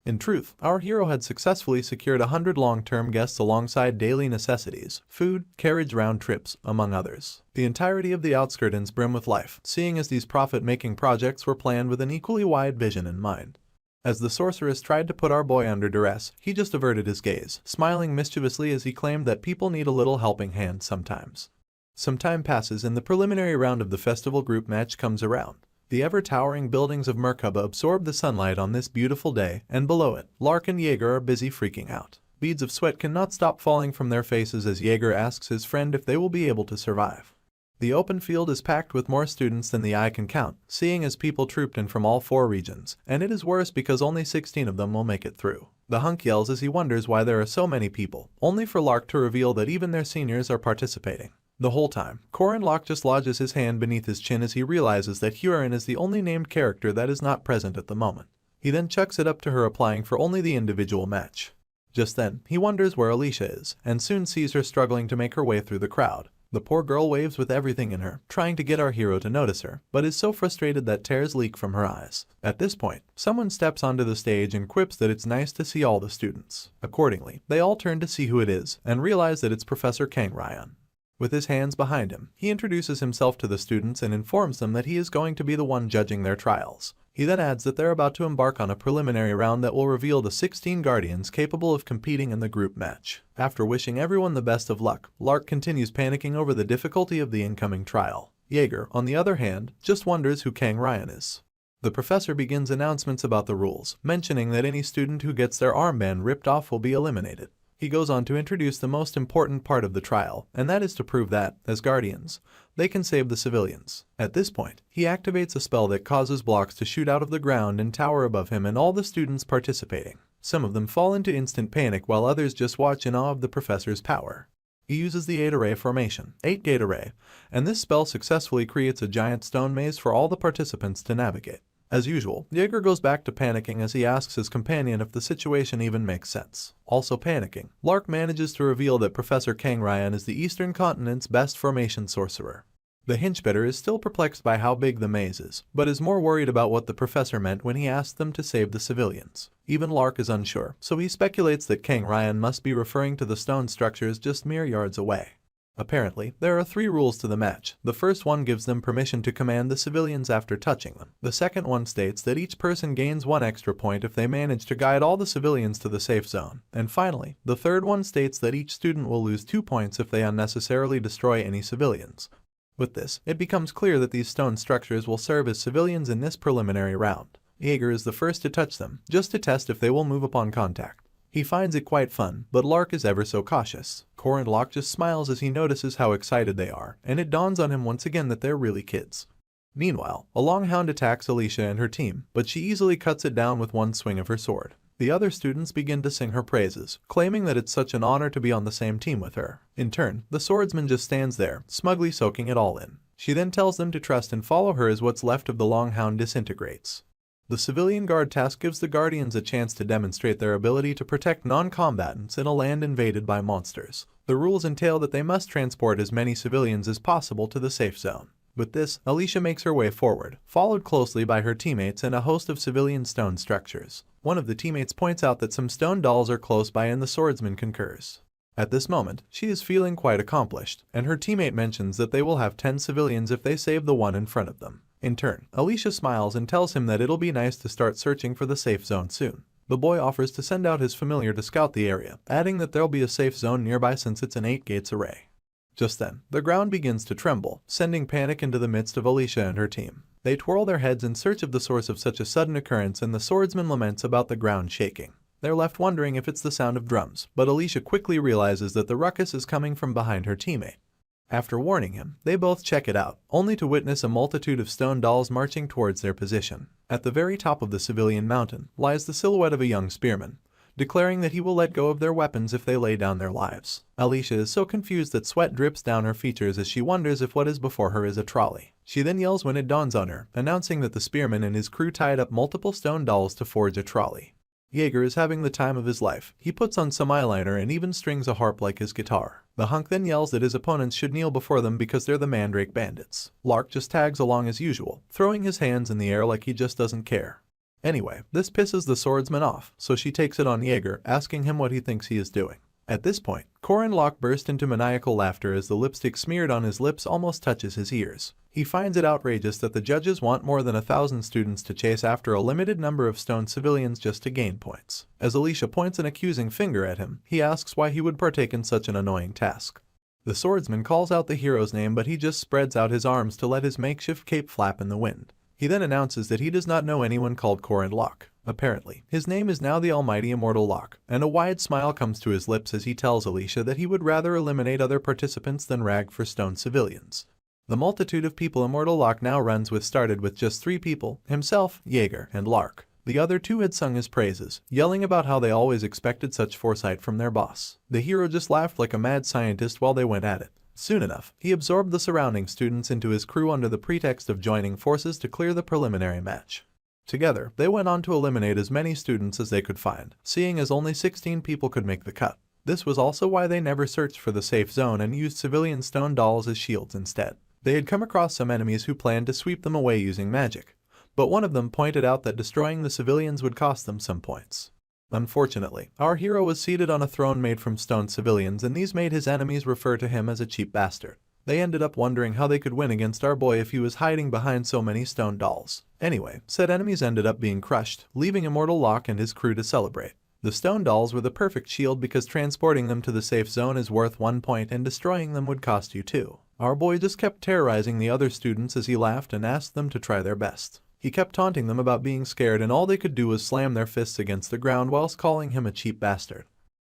In truth, our hero had successfully secured 100 long-term guests alongside daily necessities, food, carriage round trips, among others. The entirety of the outskirts brim with life, seeing as these profit-making projects were planned with an equally wide vision in mind. As the sorceress tried to put our boy under duress, he just averted his gaze, smiling mischievously as he claimed that people need a little helping hand sometimes. Some time passes and the preliminary round of the festival group match comes around. The ever-towering buildings of Merkaba absorb the sunlight on this beautiful day, and below it, Lark and Jaeger are busy freaking out. Beads of sweat cannot stop falling from their faces as Jaeger asks his friend if they will be able to survive. The open field is packed with more students than the eye can count, seeing as people trooped in from all 4 regions, and it is worse because only 16 of them will make it through. The hunk yells as he wonders why there are so many people, only for Lark to reveal that even their seniors are participating. The whole time, Locke just lodges his hand beneath his chin as he realizes that Huron is the only named character that is not present at the moment. He then chucks it up to her, applying for only the individual match. Just then, he wonders where Alicia is, and soon sees her struggling to make her way through the crowd. The poor girl waves with everything in her, trying to get our hero to notice her, but is so frustrated that tears leak from her eyes. At this point, someone steps onto the stage and quips that it's nice to see all the students. Accordingly, they all turn to see who it is, and realize that it's Professor Kang Ryan. With his hands behind him, he introduces himself to the students and informs them that he is going to be the one judging their trials. He then adds that they're about to embark on a preliminary round that will reveal the 16 guardians capable of competing in the group match. After wishing everyone the best of luck, Lark continues panicking over the difficulty of the incoming trial. Jaeger, on the other hand, just wonders who Kang Ryan is. The professor begins announcements about the rules, mentioning that any student who gets their armband ripped off will be eliminated. He goes on to introduce the most important part of the trial, and that is to prove that, as guardians, they can save the civilians. At this point, he activates a spell that causes blocks to shoot out of the ground and tower above him and all the students participating. Some of them fall into instant panic while others just watch in awe of the professor's power. He uses the 8-array formation, 8-gate array, and this spell successfully creates a giant stone maze for all the participants to navigate. As usual, Jaeger goes back to panicking as he asks his companion if the situation even makes sense. Also panicking, Lark manages to reveal that Professor Kang Ryan is the Eastern Continent's best formation sorcerer. The hinchbetter is still perplexed by how big the maze is, but is more worried about what the professor meant when he asked them to save the civilians. Even Lark is unsure, so he speculates that Kang Ryan must be referring to the stone structures just mere yards away. Apparently, there are 3 rules to the match. The first one gives them permission to command the civilians after touching them. The second one states that each person gains 1 extra point if they manage to guide all the civilians to the safe zone. And finally, the third one states that each student will lose 2 points if they unnecessarily destroy any civilians. With this, it becomes clear that these stone structures will serve as civilians in this preliminary round. Jaeger is the first to touch them, just to test if they will move upon contact. He finds it quite fun, but Lark is ever so cautious. Locke just smiles as he notices how excited they are, and it dawns on him once again that they're really kids. Meanwhile, a longhound attacks Alicia and her team, but she easily cuts it down with one swing of her sword. The other students begin to sing her praises, claiming that it's such an honor to be on the same team with her. In turn, the swordsman just stands there, smugly soaking it all in. She then tells them to trust and follow her as what's left of the longhound disintegrates. The civilian guard task gives the guardians a chance to demonstrate their ability to protect non-combatants in a land invaded by monsters. The rules entail that they must transport as many civilians as possible to the safe zone. With this, Alicia makes her way forward, followed closely by her teammates and a host of civilian stone structures. One of the teammates points out that some stone dolls are close by and the swordsman concurs. At this moment, she is feeling quite accomplished, and her teammate mentions that they will have 10 civilians if they save the one in front of them. In turn, Alicia smiles and tells him that it'll be nice to start searching for the safe zone soon. The boy offers to send out his familiar to scout the area, adding that there'll be a safe zone nearby since it's an 8-gates array. Just then, the ground begins to tremble, sending panic into the midst of Alicia and her team. They twirl their heads in search of the source of such a sudden occurrence, and the swordsman laments about the ground shaking. They're left wondering if it's the sound of drums, but Alicia quickly realizes that the ruckus is coming from behind her teammate. After warning him, they both check it out, only to witness a multitude of stone dolls marching towards their position. At the very top of the civilian mountain lies the silhouette of a young spearman, declaring that he will let go of their weapons if they lay down their lives. Alicia is so confused that sweat drips down her features as she wonders if what is before her is a trolley. She then yells when it dawns on her, announcing that the spearman and his crew tied up multiple stone dolls to forge a trolley. Jaeger is having the time of his life. He puts on some eyeliner and even strings a harp like his guitar. The hunk then yells that his opponents should kneel before them because they're the Mandrake Bandits. Lark just tags along as usual, throwing his hands in the air like he just doesn't care. Anyway, this pisses the swordsman off, so she takes it on Jaeger, asking him what he thinks he is doing. At this point, Corin Locke burst into maniacal laughter as the lipstick smeared on his lips almost touches his ears. He finds it outrageous that the judges want more than 1,000 students to chase after a limited number of stone civilians just to gain points. As Alicia points an accusing finger at him, he asks why he would partake in such an annoying task. The swordsman calls out the hero's name, but he just spreads out his arms to let his makeshift cape flap in the wind. He then announces that he does not know anyone called Corin Locke. Apparently, his name is now the almighty immortal Locke, and a wide smile comes to his lips as he tells Alicia that he would rather eliminate other participants than rag for stone civilians. The multitude of people immortal Locke now runs with started with just 3 people, himself, Jaeger, and Lark. The other 2 had sung his praises, yelling about how they always expected such foresight from their boss. The hero just laughed like a mad scientist while they went at it. Soon enough, he absorbed the surrounding students into his crew under the pretext of joining forces to clear the preliminary match. Together, they went on to eliminate as many students as they could find, seeing as only 16 people could make the cut. This was also why they never searched for the safe zone and used civilian stone dolls as shields instead. They had come across some enemies who planned to sweep them away using magic, but one of them pointed out that destroying the civilians would cost them some points. Unfortunately, our hero was seated on a throne made from stone civilians, and these made his enemies refer to him as a cheap bastard. They ended up wondering how they could win against our boy if he was hiding behind so many stone dolls. Anyway, said enemies ended up being crushed, leaving immortal Locke and his crew to celebrate. The stone dolls were the perfect shield because transporting them to the safe zone is worth 1 point and destroying them would cost you 2. Our boy just kept terrorizing the other students as he laughed and asked them to try their best. He kept taunting them about being scared, and all they could do was slam their fists against the ground whilst calling him a cheap bastard.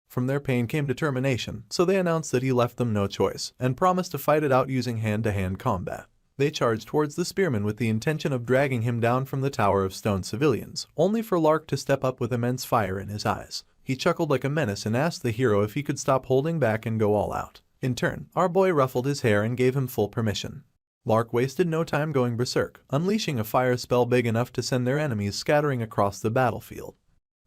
From their pain came determination, so they announced that he left them no choice, and promised to fight it out using hand-to-hand combat. They charged towards the spearman with the intention of dragging him down from the tower of stone civilians, only for Lark to step up with immense fire in his eyes. He chuckled like a menace and asked the hero if he could stop holding back and go all out. In turn, our boy ruffled his hair and gave him full permission. Lark wasted no time going berserk, unleashing a fire spell big enough to send their enemies scattering across the battlefield.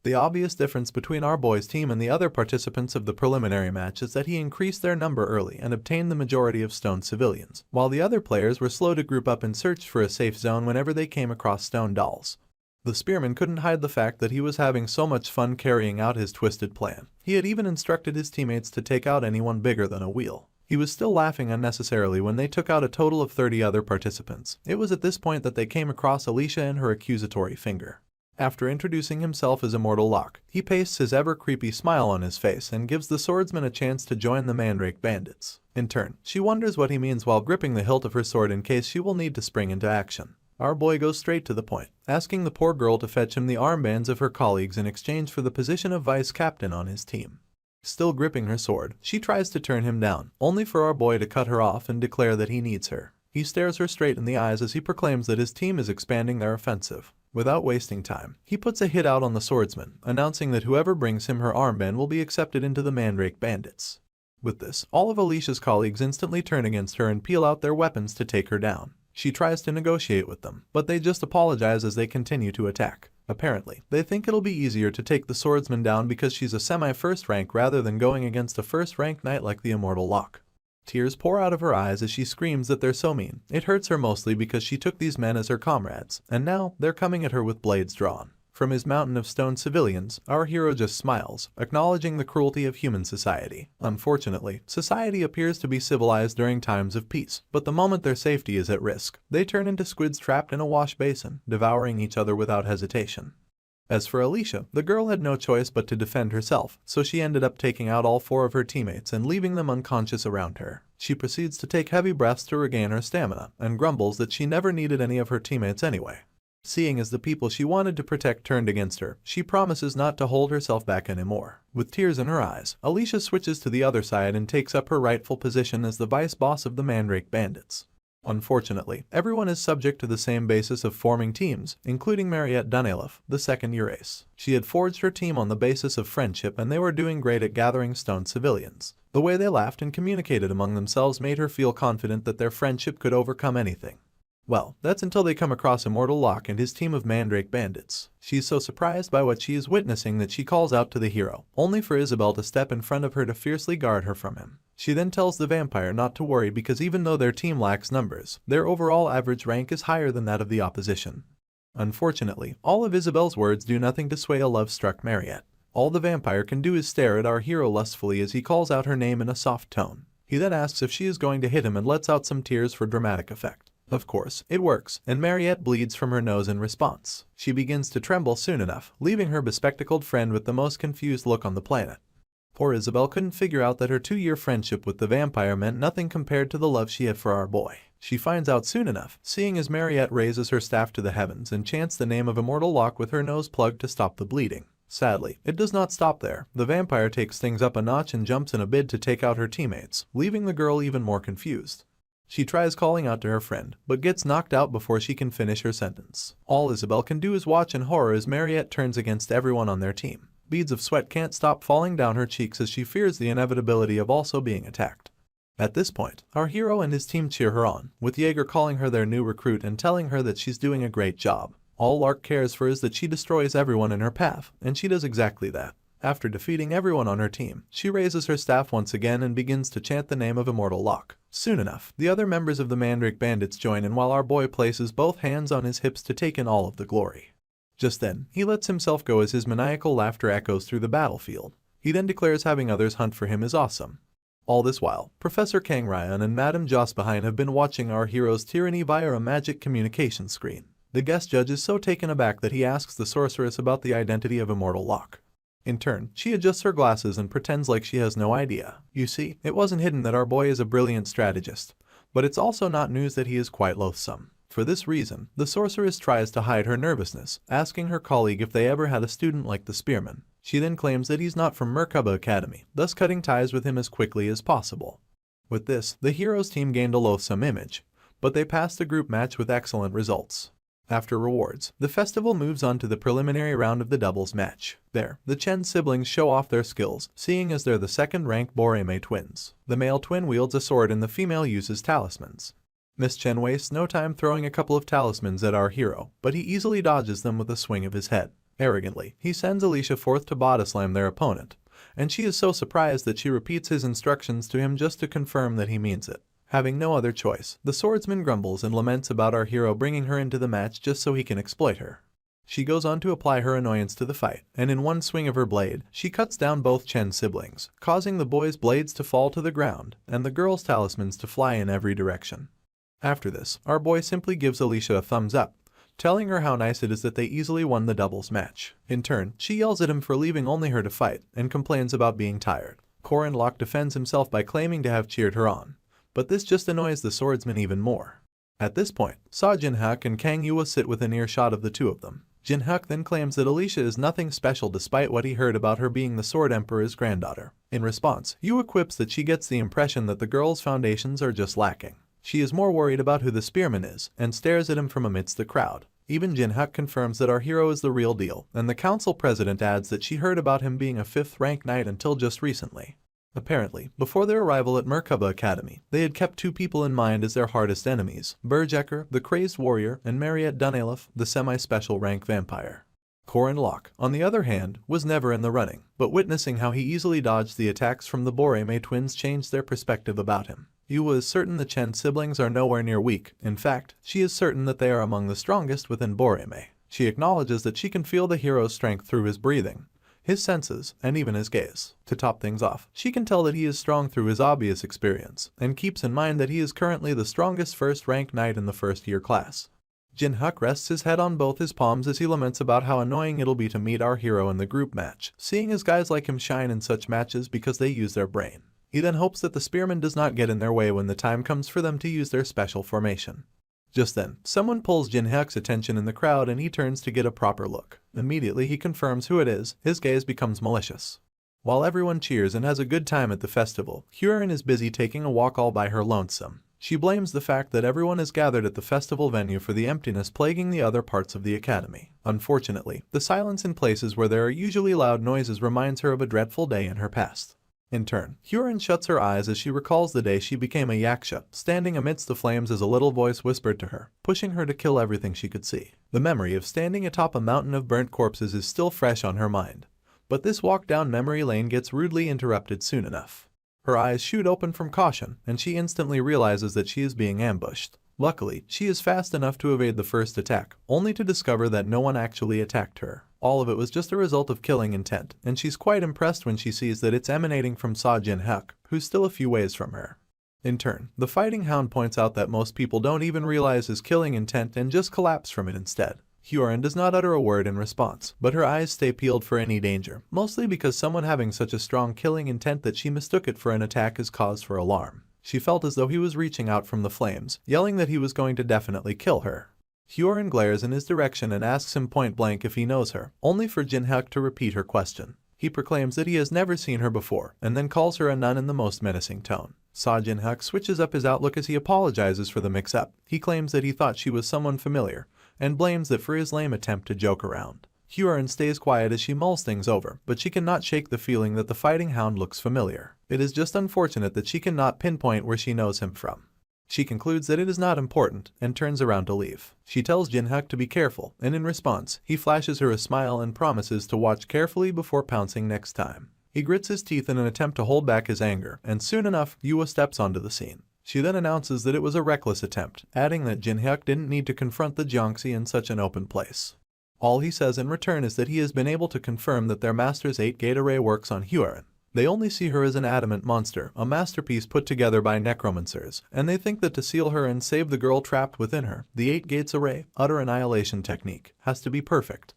The obvious difference between our boy's team and the other participants of the preliminary match is that he increased their number early and obtained the majority of stone civilians, while the other players were slow to group up and search for a safe zone whenever they came across stone dolls. The spearman couldn't hide the fact that he was having so much fun carrying out his twisted plan. He had even instructed his teammates to take out anyone bigger than a wheel. He was still laughing unnecessarily when they took out a total of 30 other participants. It was at this point that they came across Alicia and her accusatory finger. After introducing himself as Immortal Locke, he pastes his ever-creepy smile on his face and gives the swordsman a chance to join the Mandrake bandits. In turn, she wonders what he means while gripping the hilt of her sword in case she will need to spring into action. Our boy goes straight to the point, asking the poor girl to fetch him the armbands of her colleagues in exchange for the position of vice captain on his team. Still gripping her sword, she tries to turn him down, only for our boy to cut her off and declare that he needs her. He stares her straight in the eyes as he proclaims that his team is expanding their offensive. Without wasting time, he puts a hit out on the swordsman, announcing that whoever brings him her armband will be accepted into the Mandrake bandits. With this, all of Alicia's colleagues instantly turn against her and peel out their weapons to take her down. She tries to negotiate with them, but they just apologize as they continue to attack. Apparently, they think it'll be easier to take the swordsman down because she's a semi-first rank rather than going against a first-rank knight like the Immortal Locke. Tears pour out of her eyes as she screams that they're so mean. It hurts her mostly because she took these men as her comrades, and now they're coming at her with blades drawn. From his mountain of stone civilians, our hero just smiles, acknowledging the cruelty of human society. Unfortunately, society appears to be civilized during times of peace, but the moment their safety is at risk, they turn into squids trapped in a wash basin, devouring each other without hesitation. As for Alicia, the girl had no choice but to defend herself, so she ended up taking out all 4 of her teammates and leaving them unconscious around her. She proceeds to take heavy breaths to regain her stamina, and grumbles that she never needed any of her teammates anyway. Seeing as the people she wanted to protect turned against her, she promises not to hold herself back anymore. With tears in her eyes, Alicia switches to the other side and takes up her rightful position as the vice boss of the Mandrake bandits. Unfortunately, everyone is subject to the same basis of forming teams, including Mariette Dunelef, the second Urace. She had forged her team on the basis of friendship, and they were doing great at gathering stone civilians. The way they laughed and communicated among themselves made her feel confident that their friendship could overcome anything. Well, that's until they come across Immortal Locke and his team of Mandrake bandits. She's so surprised by what she is witnessing that she calls out to the hero, only for Isabel to step in front of her to fiercely guard her from him. She then tells the vampire not to worry because even though their team lacks numbers, their overall average rank is higher than that of the opposition. Unfortunately, all of Isabel's words do nothing to sway a love-struck Mariette. All the vampire can do is stare at our hero lustfully as he calls out her name in a soft tone. He then asks if she is going to hit him and lets out some tears for dramatic effect. Of course, it works, and Mariette bleeds from her nose in response. She begins to tremble soon enough, leaving her bespectacled friend with the most confused look on the planet. Poor Isabel couldn't figure out that her 2-year friendship with the vampire meant nothing compared to the love she had for our boy. She finds out soon enough, seeing as Mariette raises her staff to the heavens and chants the name of Immortal Locke with her nose plugged to stop the bleeding. Sadly, it does not stop there. The vampire takes things up a notch and jumps in a bid to take out her teammates, leaving the girl even more confused. She tries calling out to her friend, but gets knocked out before she can finish her sentence. All Isabel can do is watch in horror as Mariette turns against everyone on their team. Beads of sweat can't stop falling down her cheeks as she fears the inevitability of also being attacked. At this point, our hero and his team cheer her on, with Jaeger calling her their new recruit and telling her that she's doing a great job. All Lark cares for is that she destroys everyone in her path, and she does exactly that. After defeating everyone on her team, she raises her staff once again and begins to chant the name of Immortal Locke. Soon enough, the other members of the Mandrake Bandits join in while our boy places both hands on his hips to take in all of the glory. Just then, he lets himself go as his maniacal laughter echoes through the battlefield. He then declares having others hunt for him is awesome. All this while, Professor Kang Ryan and Madame Jospehine have been watching our hero's tyranny via a magic communication screen. The guest judge is so taken aback that he asks the sorceress about the identity of Immortal Locke. In turn, she adjusts her glasses and pretends like she has no idea. You see, it wasn't hidden that our boy is a brilliant strategist, but it's also not news that he is quite loathsome. For this reason, the sorceress tries to hide her nervousness, asking her colleague if they ever had a student like the spearman. She then claims that he's not from Merkaba Academy, thus cutting ties with him as quickly as possible. With this, the hero's team gained a loathsome image, but they passed the group match with excellent results. After rewards, the festival moves on to the preliminary round of the doubles match. There, the Chen siblings show off their skills, seeing as they're the second-ranked Boreme twins. The male twin wields a sword and the female uses talismans. Miss Chen wastes no time throwing a couple of talismans at our hero, but he easily dodges them with a swing of his head. Arrogantly, he sends Alicia forth to body slam their opponent, and she is so surprised that she repeats his instructions to him just to confirm that he means it. Having no other choice, the swordsman grumbles and laments about our hero bringing her into the match just so he can exploit her. She goes on to apply her annoyance to the fight, and in one swing of her blade, she cuts down both Chen siblings, causing the boys' blades to fall to the ground and the girls' talismans to fly in every direction. After this, our boy simply gives Alicia a thumbs up, telling her how nice it is that they easily won the doubles match. In turn, she yells at him for leaving only her to fight and complains about being tired. Corin Locke defends himself by claiming to have cheered her on, but this just annoys the swordsman even more. At this point, Sa Jinhak and Kang Yua sit within earshot of the two of them. Jinhak then claims that Alicia is nothing special despite what he heard about her being the Sword Emperor's granddaughter. In response, Yua quips that she gets the impression that the girl's foundations are just lacking. She is more worried about who the spearman is, and stares at him from amidst the crowd. Even Jinhak confirms that our hero is the real deal, and the council president adds that she heard about him being a 5th-ranked knight until just recently. Apparently, before their arrival at Merkaba Academy, they had kept two people in mind as their hardest enemies, Berjecker, the crazed warrior, and Mariette Dunelif, the semi-special rank vampire. Corin Locke, on the other hand, was never in the running, but witnessing how he easily dodged the attacks from the Boreme twins changed their perspective about him. Yua is certain the Chen siblings are nowhere near weak. In fact, she is certain that they are among the strongest within Boreme. She acknowledges that she can feel the hero's strength through his breathing, his senses, and even his gaze. To top things off, she can tell that he is strong through his obvious experience, and keeps in mind that he is currently the strongest first-ranked knight in the first-year class. Jinhak rests his head on both his palms as he laments about how annoying it'll be to meet our hero in the group match, seeing as guys like him shine in such matches because they use their brain. He then hopes that the spearman does not get in their way when the time comes for them to use their special formation. Just then, someone pulls Jinhak's attention in the crowd and he turns to get a proper look. Immediately he confirms who it is, his gaze becomes malicious. While everyone cheers and has a good time at the festival, Huron is busy taking a walk all by her lonesome. She blames the fact that everyone is gathered at the festival venue for the emptiness plaguing the other parts of the academy. Unfortunately, the silence in places where there are usually loud noises reminds her of a dreadful day in her past. In turn, Huron shuts her eyes as she recalls the day she became a yaksha, standing amidst the flames as a little voice whispered to her, pushing her to kill everything she could see. The memory of standing atop a mountain of burnt corpses is still fresh on her mind, but this walk down memory lane gets rudely interrupted soon enough. Her eyes shoot open from caution, and she instantly realizes that she is being ambushed. Luckily, she is fast enough to evade the first attack, only to discover that no one actually attacked her. All of it was just a result of killing intent, and she's quite impressed when she sees that it's emanating from Seo Jin-hyuk, who's still a few ways from her. In turn, the fighting hound points out that most people don't even realize his killing intent and just collapse from it instead. Hyorin does not utter a word in response, but her eyes stay peeled for any danger, mostly because someone having such a strong killing intent that she mistook it for an attack is cause for alarm. She felt as though he was reaching out from the flames, yelling that he was going to definitely kill her. Hyorin glares in his direction and asks him point blank if he knows her, only for Jin-hyuk to repeat her question. He proclaims that he has never seen her before, and then calls her a nun in the most menacing tone. Seo Jin-hyuk switches up his outlook as he apologizes for the mix-up. He claims that he thought she was someone familiar, and blames that for his lame attempt to joke around. Hyorin stays quiet as she mulls things over, but she cannot shake the feeling that the fighting hound looks familiar. It is just unfortunate that she cannot pinpoint where she knows him from. She concludes that it is not important, and turns around to leave. She tells Jin-hyuk to be careful, and in response, he flashes her a smile and promises to watch carefully before pouncing next time. He grits his teeth in an attempt to hold back his anger, and soon enough, Yua steps onto the scene. She then announces that it was a reckless attempt, adding that Jin-hyuk didn't need to confront the Jiangxi in such an open place. All he says in return is that he has been able to confirm that their master's 8-gate array works on Hyorin. They only see her as an adamant monster, a masterpiece put together by necromancers, and they think that to seal her and save the girl trapped within her, the 8 gates array, utter annihilation technique, has to be perfect.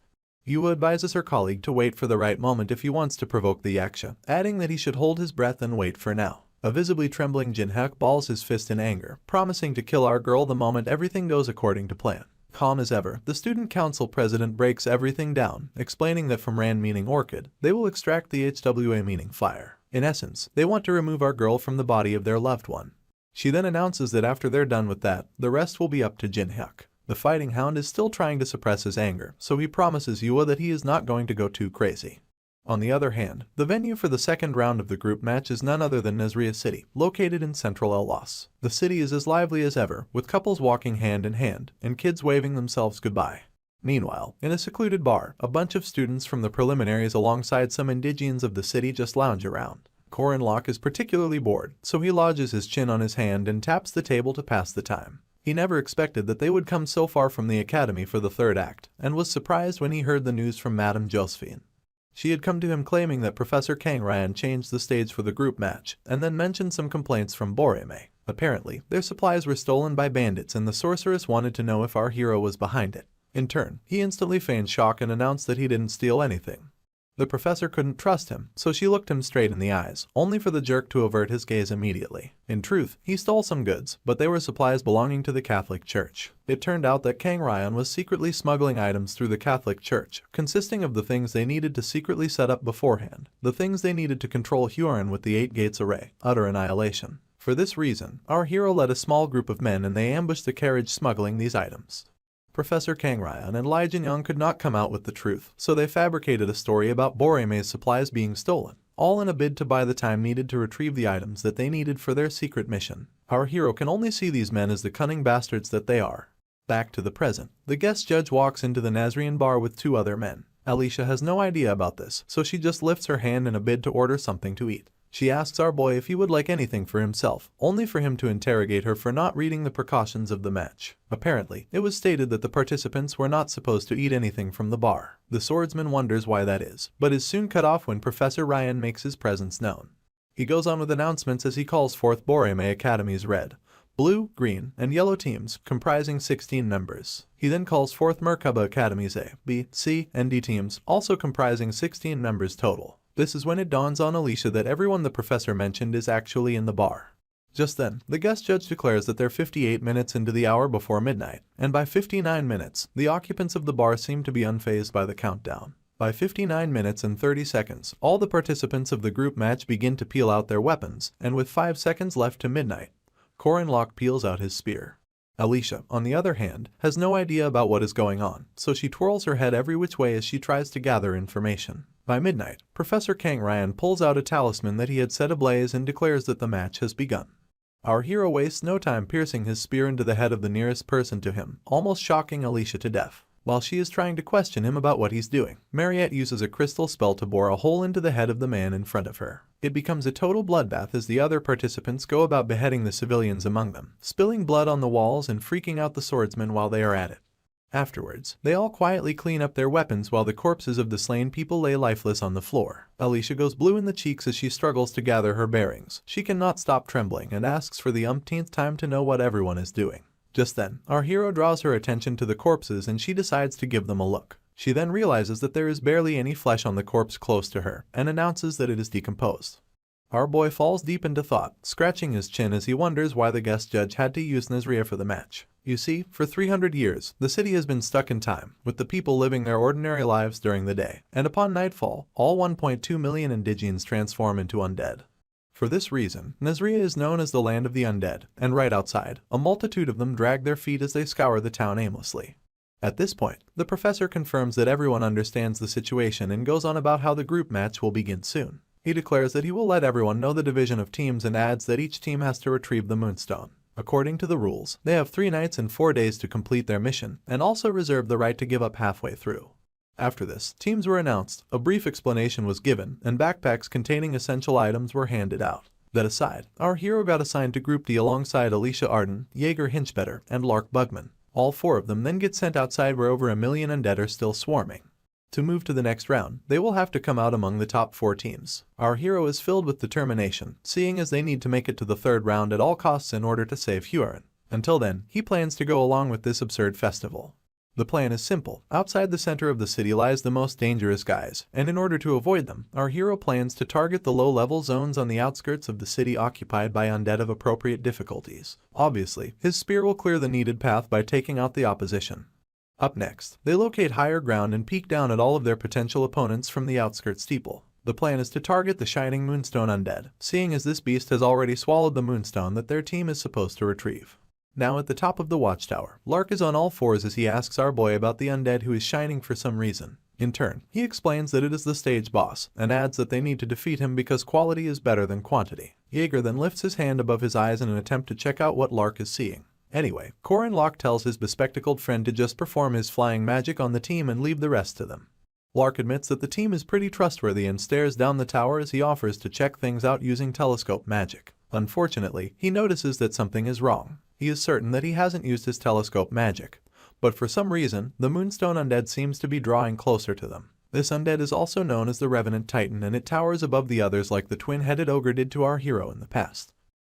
Yua advises her colleague to wait for the right moment if he wants to provoke the yaksha, adding that he should hold his breath and wait for now. A visibly trembling Jin-hyuk balls his fist in anger, promising to kill our girl the moment everything goes according to plan. Calm as ever, the student council president breaks everything down, explaining that from Ran meaning orchid, they will extract the HWA meaning fire. In essence, they want to remove our girl from the body of their loved one. She then announces that after they're done with that, the rest will be up to Jin-hyuk. The fighting hound is still trying to suppress his anger, so he promises Yua that he is not going to go too crazy. On the other hand, the venue for the second round of the group match is none other than Nazria City, located in central El-Las. The city is as lively as ever, with couples walking hand in hand, and kids waving themselves goodbye. Meanwhile, in a secluded bar, a bunch of students from the preliminaries alongside some indigenes of the city just lounge around. Corin Locke is particularly bored, so he lodges his chin on his hand and taps the table to pass the time. He never expected that they would come so far from the academy for the third act, and was surprised when he heard the news from Madame Josephine. She had come to him claiming that Professor Kang Ryan changed the stage for the group match, and then mentioned some complaints from Boreme. Apparently, their supplies were stolen by bandits and the sorceress wanted to know if our hero was behind it. In turn, he instantly feigned shock and announced that he didn't steal anything. The professor couldn't trust him, so she looked him straight in the eyes, only for the jerk to avert his gaze immediately. In truth, he stole some goods, but they were supplies belonging to the Catholic Church. It turned out that Kang Ryan was secretly smuggling items through the Catholic Church, consisting of the things they needed to secretly set up beforehand, the things they needed to control Hyorin with the 8 gates array, utter annihilation. For this reason, our hero led a small group of men and they ambushed the carriage smuggling these items. Professor Kang Ryan and Lai Jin-young could not come out with the truth, so they fabricated a story about Boreme's supplies being stolen, all in a bid to buy the time needed to retrieve the items that they needed for their secret mission. Our hero can only see these men as the cunning bastards that they are. Back to the present. The guest judge walks into the Nazarian bar with 2 other men. Alicia has no idea about this, so she just lifts her hand in a bid to order something to eat. She asks our boy if he would like anything for himself, only for him to interrogate her for not reading the precautions of the match. Apparently, it was stated that the participants were not supposed to eat anything from the bar. The swordsman wonders why that is, but is soon cut off when Professor Ryan makes his presence known. He goes on with announcements as he calls forth Boreme Academy's red, blue, green, and yellow teams, comprising 16 members. He then calls forth Merkaba Academy's A, B, C, and D teams, also comprising 16 members total. This is when it dawns on Alicia that everyone the professor mentioned is actually in the bar. Just then, the guest judge declares that they're 58 minutes into the hour before midnight, and by 59 minutes, the occupants of the bar seem to be unfazed by the countdown. By 59 minutes and 30 seconds, all the participants of the group match begin to peel out their weapons, and with 5 seconds left to midnight, Corin Locke peels out his spear. Alicia, on the other hand, has no idea about what is going on, so she twirls her head every which way as she tries to gather information. By midnight, Professor Kang Ryan pulls out a talisman that he had set ablaze and declares that the match has begun. Our hero wastes no time piercing his spear into the head of the nearest person to him, almost shocking Alicia to death. While she is trying to question him about what he's doing, Mariette uses a crystal spell to bore a hole into the head of the man in front of her. It becomes a total bloodbath as the other participants go about beheading the civilians among them, spilling blood on the walls and freaking out the swordsmen while they are at it. Afterwards, they all quietly clean up their weapons while the corpses of the slain people lay lifeless on the floor. Alicia goes blue in the cheeks as she struggles to gather her bearings. She cannot stop trembling and asks for the umpteenth time to know what everyone is doing. Just then, our hero draws her attention to the corpses and she decides to give them a look. She then realizes that there is barely any flesh on the corpse close to her and announces that it is decomposed. Our boy falls deep into thought, scratching his chin as he wonders why the guest judge had to use Nazria for the match. You see, for 300 years, the city has been stuck in time, with the people living their ordinary lives during the day, and upon nightfall, all 1.2 million indigenes transform into undead. For this reason, Nazria is known as the land of the undead, and right outside, a multitude of them drag their feet as they scour the town aimlessly. At this point, the professor confirms that everyone understands the situation and goes on about how the group match will begin soon. He declares that he will let everyone know the division of teams and adds that each team has to retrieve the moonstone. According to the rules, they have 3 nights and 4 days to complete their mission, and also reserve the right to give up halfway through. After this, teams were announced, a brief explanation was given, and backpacks containing essential items were handed out. That aside, our hero got assigned to Group D alongside Alicia Arden, Jaeger Hinchbetter, and Lark Bugman. All 4 of them then get sent outside where over 1 million undead are still swarming. To move to the next round, they will have to come out among the top 4 teams. Our hero is filled with determination, seeing as they need to make it to the 3rd round at all costs in order to save Huron. Until then, he plans to go along with this absurd festival. The plan is simple. Outside the center of the city lies the most dangerous guys, and in order to avoid them, our hero plans to target the low-level zones on the outskirts of the city occupied by undead of appropriate difficulties. Obviously, his spear will clear the needed path by taking out the opposition. Up next, they locate higher ground and peek down at all of their potential opponents from the outskirts steeple. The plan is to target the Shining Moonstone undead, seeing as this beast has already swallowed the moonstone that their team is supposed to retrieve. Now at the top of the watchtower, Lark is on all fours as he asks our boy about the undead who is shining for some reason. In turn, he explains that it is the stage boss, and adds that they need to defeat him because quality is better than quantity. Jaeger then lifts his hand above his eyes in an attempt to check out what Lark is seeing. Anyway, Corin Locke tells his bespectacled friend to just perform his flying magic on the team and leave the rest to them. Lark admits that the team is pretty trustworthy and stares down the tower as he offers to check things out using telescope magic. Unfortunately, he notices that something is wrong. He is certain that he hasn't used his telescope magic, but for some reason, the Moonstone Undead seems to be drawing closer to them. This undead is also known as the Revenant Titan, and it towers above the others like the twin-headed ogre did to our hero in the past.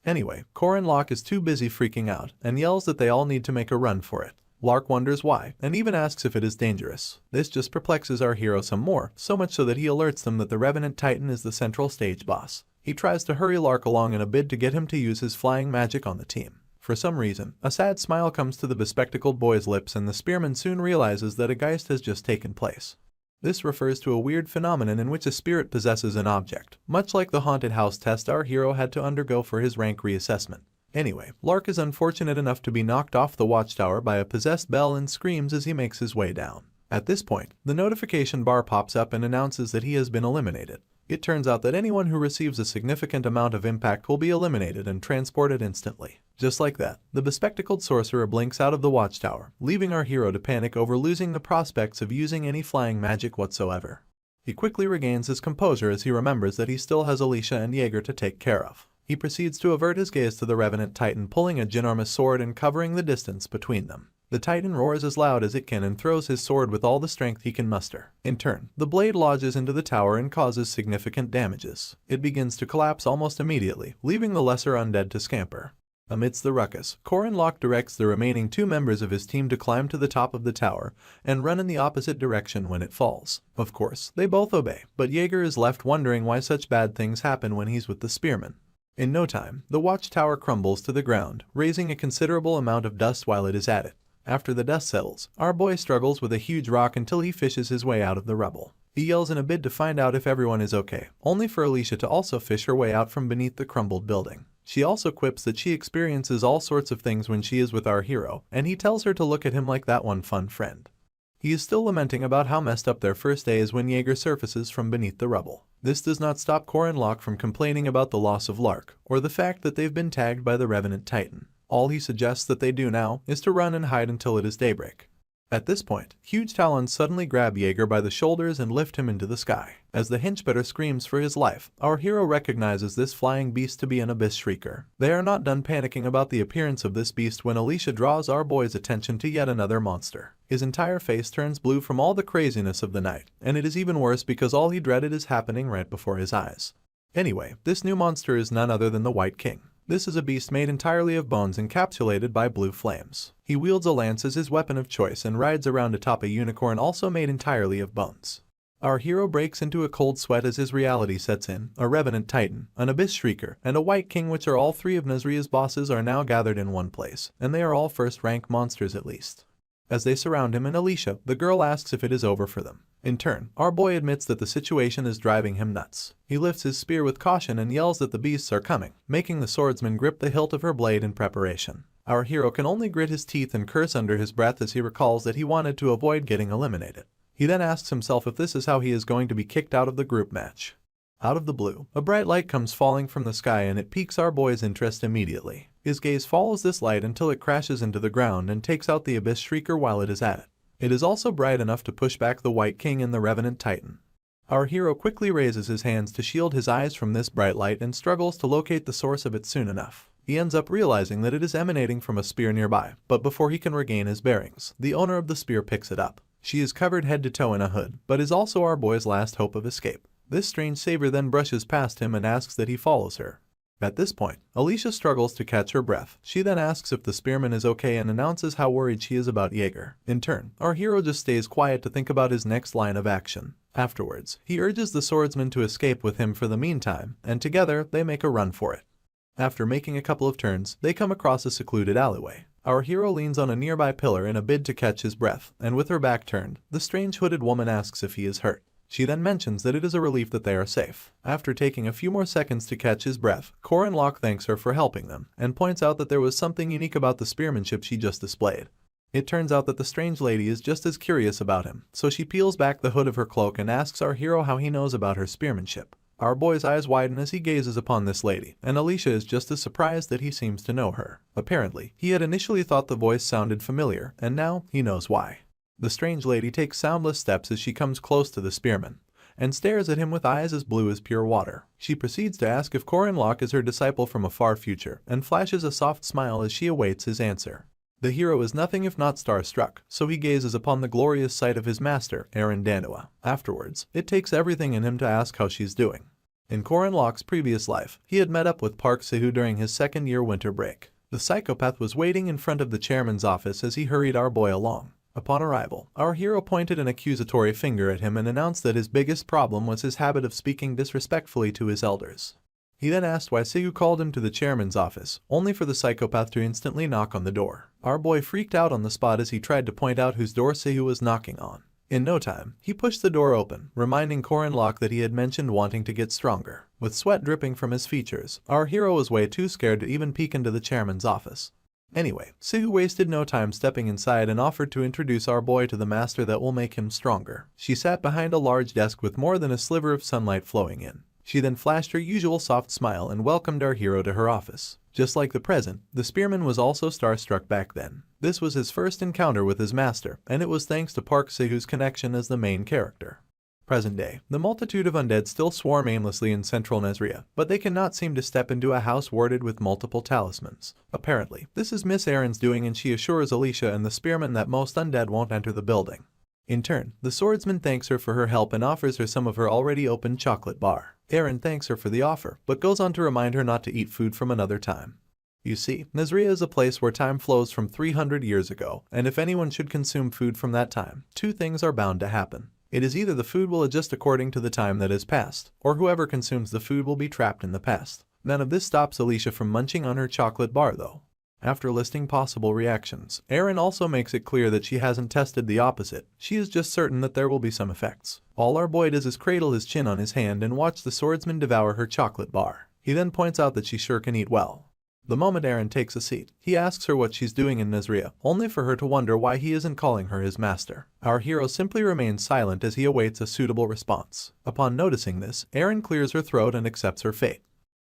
Anyway, Corin Locke is too busy freaking out and yells that they all need to make a run for it. Lark wonders why and even asks if it is dangerous. This just perplexes our hero some more, so much so that he alerts them that the Revenant Titan is the central stage boss. He tries to hurry Lark along in a bid to get him to use his flying magic on the team. For some reason, a sad smile comes to the bespectacled boy's lips and the spearman soon realizes that a geist has just taken place. This refers to a weird phenomenon in which a spirit possesses an object, much like the haunted house test our hero had to undergo for his rank reassessment. Anyway, Lark is unfortunate enough to be knocked off the watchtower by a possessed bell and screams as he makes his way down. At this point, the notification bar pops up and announces that he has been eliminated. It turns out that anyone who receives a significant amount of impact will be eliminated and transported instantly. Just like that, the bespectacled sorcerer blinks out of the watchtower, leaving our hero to panic over losing the prospects of using any flying magic whatsoever. He quickly regains his composure as he remembers that he still has Alicia and Jaeger to take care of. He proceeds to avert his gaze to the Revenant Titan pulling a ginormous sword and covering the distance between them. The Titan roars as loud as it can and throws his sword with all the strength he can muster. In turn, the blade lodges into the tower and causes significant damages. It begins to collapse almost immediately, leaving the lesser undead to scamper. Amidst the ruckus, Corin Locke directs the remaining 2 members of his team to climb to the top of the tower and run in the opposite direction when it falls. Of course, they both obey, but Jaeger is left wondering why such bad things happen when he's with the spearman. In no time, the watchtower crumbles to the ground, raising a considerable amount of dust while it is at it. After the dust settles, our boy struggles with a huge rock until he fishes his way out of the rubble. He yells in a bid to find out if everyone is okay, only for Alicia to also fish her way out from beneath the crumbled building. She also quips that she experiences all sorts of things when she is with our hero, and he tells her to look at him like that one fun friend. He is still lamenting about how messed up their first day is when Jaeger surfaces from beneath the rubble. This does not stop Corin Locke from complaining about the loss of Lark, or the fact that they've been tagged by the Revenant Titan. All he suggests that they do now is to run and hide until it is daybreak. At this point, huge talons suddenly grab Jaeger by the shoulders and lift him into the sky. As the henchbetter screams for his life, our hero recognizes this flying beast to be an abyss shrieker. They are not done panicking about the appearance of this beast when Alicia draws our boy's attention to yet another monster. His entire face turns blue from all the craziness of the night, and it is even worse because all he dreaded is happening right before his eyes. Anyway, this new monster is none other than the White King. This is a beast made entirely of bones encapsulated by blue flames. He wields a lance as his weapon of choice and rides around atop a unicorn also made entirely of bones. Our hero breaks into a cold sweat as his reality sets in. A Revenant Titan, an Abyss Shrieker, and a White King, which are all three of Nazria's bosses, are now gathered in one place, and they are all first-rank monsters at least. As they surround him and Alicia, the girl asks if it is over for them. In turn, our boy admits that the situation is driving him nuts. He lifts his spear with caution and yells that the beasts are coming, making the swordsman grip the hilt of her blade in preparation. Our hero can only grit his teeth and curse under his breath as he recalls that he wanted to avoid getting eliminated. He then asks himself if this is how he is going to be kicked out of the group match. Out of the blue, a bright light comes falling from the sky and it piques our boy's interest immediately. His gaze follows this light until it crashes into the ground and takes out the Abyss Shrieker while it is at it. It is also bright enough to push back the White King and the Revenant Titan. Our hero quickly raises his hands to shield his eyes from this bright light and struggles to locate the source of it soon enough. He ends up realizing that it is emanating from a spear nearby, but before he can regain his bearings, the owner of the spear picks it up. She is covered head to toe in a hood, but is also our boy's last hope of escape. This strange savior then brushes past him and asks that he follows her. At this point, Alicia struggles to catch her breath. She then asks if the spearman is okay and announces how worried she is about Jaeger. In turn, our hero just stays quiet to think about his next line of action. Afterwards, he urges the swordsman to escape with him for the meantime, and together they make a run for it. After making a couple of turns, they come across a secluded alleyway. Our hero leans on a nearby pillar in a bid to catch his breath, and with her back turned, the strange hooded woman asks if he is hurt. She then mentions that it is a relief that they are safe. After taking a few more seconds to catch his breath, Corin Locke thanks her for helping them, and points out that there was something unique about the spearmanship she just displayed. It turns out that the strange lady is just as curious about him, so she peels back the hood of her cloak and asks our hero how he knows about her spearmanship. Our boy's eyes widen as he gazes upon this lady, and Alicia is just as surprised that he seems to know her. Apparently, he had initially thought the voice sounded familiar, and now he knows why. The strange lady takes soundless steps as she comes close to the spearman, and stares at him with eyes as blue as pure water. She proceeds to ask if Corin Locke is her disciple from a far future, and flashes a soft smile as she awaits his answer. The hero is nothing if not starstruck, so he gazes upon the glorious sight of his master, Aaron Danua. Afterwards, it takes everything in him to ask how she's doing. In Corin Locke's previous life, he had met up with Park Sahu during his second-year winter break. The psychopath was waiting in front of the chairman's office as he hurried our boy along. Upon arrival, our hero pointed an accusatory finger at him and announced that his biggest problem was his habit of speaking disrespectfully to his elders. He then asked why Sahu called him to the chairman's office, only for the psychopath to instantly knock on the door. Our boy freaked out on the spot as he tried to point out whose door Sahu was knocking on. In no time, he pushed the door open, reminding Corin Locke that he had mentioned wanting to get stronger. With sweat dripping from his features, our hero was way too scared to even peek into the chairman's office. Anyway, Sahu wasted no time stepping inside and offered to introduce our boy to the master that will make him stronger. She sat behind a large desk with more than a sliver of sunlight flowing in. She then flashed her usual soft smile and welcomed our hero to her office. Just like the present, the spearman was also starstruck back then. This was his first encounter with his master, and it was thanks to Park Sahu's connection as the main character. Present day, the multitude of undead still swarm aimlessly in central Nazria, but they cannot seem to step into a house warded with multiple talismans. Apparently, this is Miss Aaron's doing, and she assures Alicia and the spearman that most undead won't enter the building. In turn, the swordsman thanks her for her help and offers her some of her already opened chocolate bar. Aaron thanks her for the offer, but goes on to remind her not to eat food from another time. You see, Nazria is a place where time flows from 300 years ago, and if anyone should consume food from that time, two things are bound to happen. It is either the food will adjust according to the time that has passed, or whoever consumes the food will be trapped in the past. None of this stops Alicia from munching on her chocolate bar though. After listing possible reactions, Aaron also makes it clear that she hasn't tested the opposite. She is just certain that there will be some effects. All our boy does is cradle his chin on his hand and watch the swordsman devour her chocolate bar. He then points out that she sure can eat well. The moment Aaron takes a seat, he asks her what she's doing in Nazria, only for her to wonder why he isn't calling her his master. Our hero simply remains silent as he awaits a suitable response. Upon noticing this, Aaron clears her throat and accepts her fate.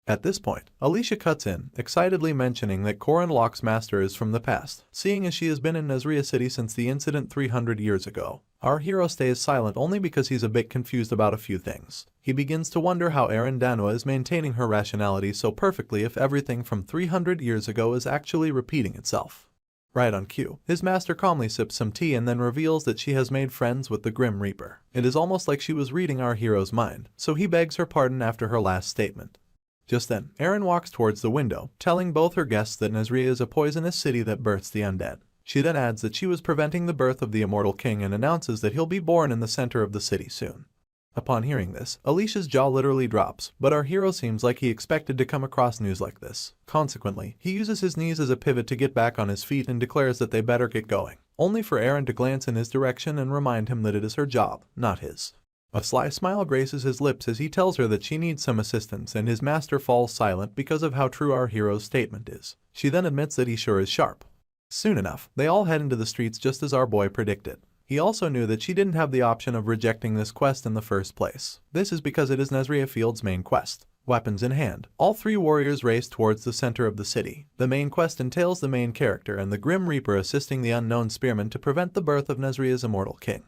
At this point, Alicia cuts in, excitedly mentioning that Corin Locke's master is from the past, seeing as she has been in Nazria City since the incident 300 years ago. Our hero stays silent only because he's a bit confused about a few things. He begins to wonder how Erin Danwa is maintaining her rationality so perfectly if everything from 300 years ago is actually repeating itself. Right on cue, his master calmly sips some tea and then reveals that she has made friends with the Grim Reaper. It is almost like she was reading our hero's mind, so he begs her pardon after her last statement. Just then, Erin walks towards the window, telling both her guests that Nazria is a poisonous city that births the undead. She then adds that she was preventing the birth of the immortal king and announces that he'll be born in the center of the city soon. Upon hearing this, Alicia's jaw literally drops, but our hero seems like he expected to come across news like this. Consequently, he uses his knees as a pivot to get back on his feet and declares that they better get going, only for Erin to glance in his direction and remind him that it is her job, not his. A sly smile graces his lips as he tells her that she needs some assistance, and his master falls silent because of how true our hero's statement is. She then admits that he sure is sharp. Soon enough, they all head into the streets just as our boy predicted. He also knew that she didn't have the option of rejecting this quest in the first place. This is because it is Nazria Field's main quest. Weapons in hand, all three warriors race towards the center of the city. The main quest entails the main character and the Grim Reaper assisting the unknown spearman to prevent the birth of Nazria's immortal king.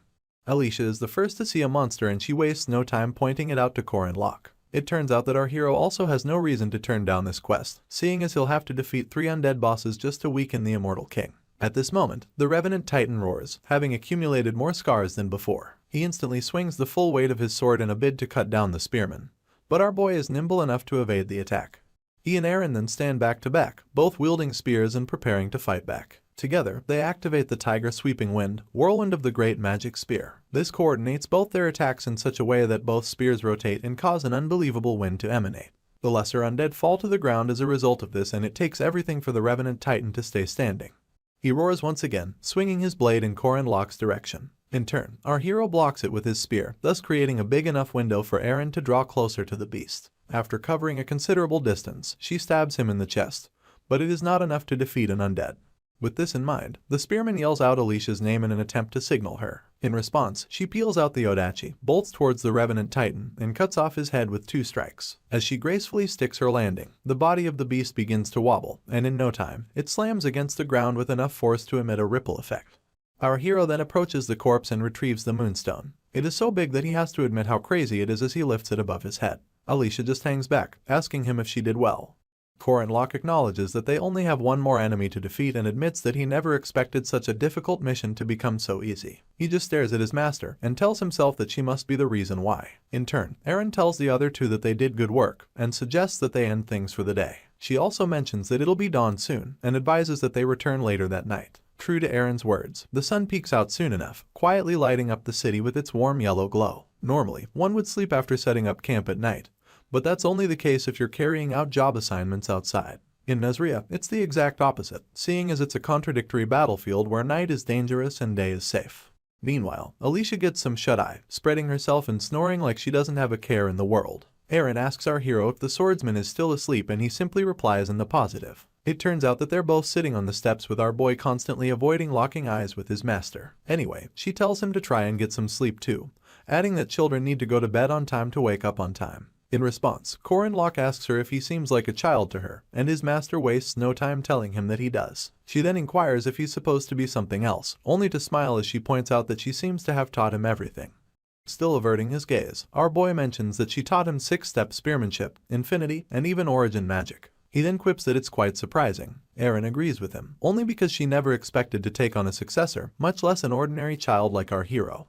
Alicia is the first to see a monster and she wastes no time pointing it out to Corin Locke. It turns out that our hero also has no reason to turn down this quest, seeing as he'll have to defeat 3 undead bosses just to weaken the immortal king. At this moment, the Revenant Titan roars, having accumulated more scars than before. He instantly swings the full weight of his sword in a bid to cut down the spearman, but our boy is nimble enough to evade the attack. He and Erin then stand back to back, both wielding spears and preparing to fight back. Together, they activate the Tiger Sweeping Wind, whirlwind of the Great Magic Spear. This coordinates both their attacks in such a way that both spears rotate and cause an unbelievable wind to emanate. The lesser undead fall to the ground as a result of this, and it takes everything for the Revenant Titan to stay standing. He roars once again, swinging his blade in Corin Locke's direction. In turn, our hero blocks it with his spear, thus creating a big enough window for Erin to draw closer to the beast. After covering a considerable distance, she stabs him in the chest, but it is not enough to defeat an undead. With this in mind, the spearman yells out Alicia's name in an attempt to signal her. In response, she peels out the Odachi, bolts towards the Revenant Titan, and cuts off his head with 2 strikes. As she gracefully sticks her landing, the body of the beast begins to wobble, and in no time, it slams against the ground with enough force to emit a ripple effect. Our hero then approaches the corpse and retrieves the moonstone. It is so big that he has to admit how crazy it is as he lifts it above his head. Alicia just hangs back, asking him if she did well. Corin Locke acknowledges that they only have one more enemy to defeat and admits that he never expected such a difficult mission to become so easy. He just stares at his master and tells himself that she must be the reason why. In turn, Erin tells the other two that they did good work and suggests that they end things for the day. She also mentions that it'll be dawn soon and advises that they return later that night. True to Erin's words, the sun peeks out soon enough, quietly lighting up the city with its warm yellow glow. Normally, one would sleep after setting up camp at night, but that's only the case if you're carrying out job assignments outside. In Nazria, it's the exact opposite, seeing as it's a contradictory battlefield where night is dangerous and day is safe. Meanwhile, Alicia gets some shut-eye, spreading herself and snoring like she doesn't have a care in the world. Erin asks our hero if the swordsman is still asleep and he simply replies in the positive. It turns out that they're both sitting on the steps with our boy constantly avoiding locking eyes with his master. Anyway, she tells him to try and get some sleep too, adding that children need to go to bed on time to wake up on time. In response, Corin Locke asks her if he seems like a child to her, and his master wastes no time telling him that he does. She then inquires if he's supposed to be something else, only to smile as she points out that she seems to have taught him everything. Still averting his gaze, our boy mentions that she taught him 6-step spearmanship, infinity, and even origin magic. He then quips that it's quite surprising. Erin agrees with him, only because she never expected to take on a successor, much less an ordinary child like our hero.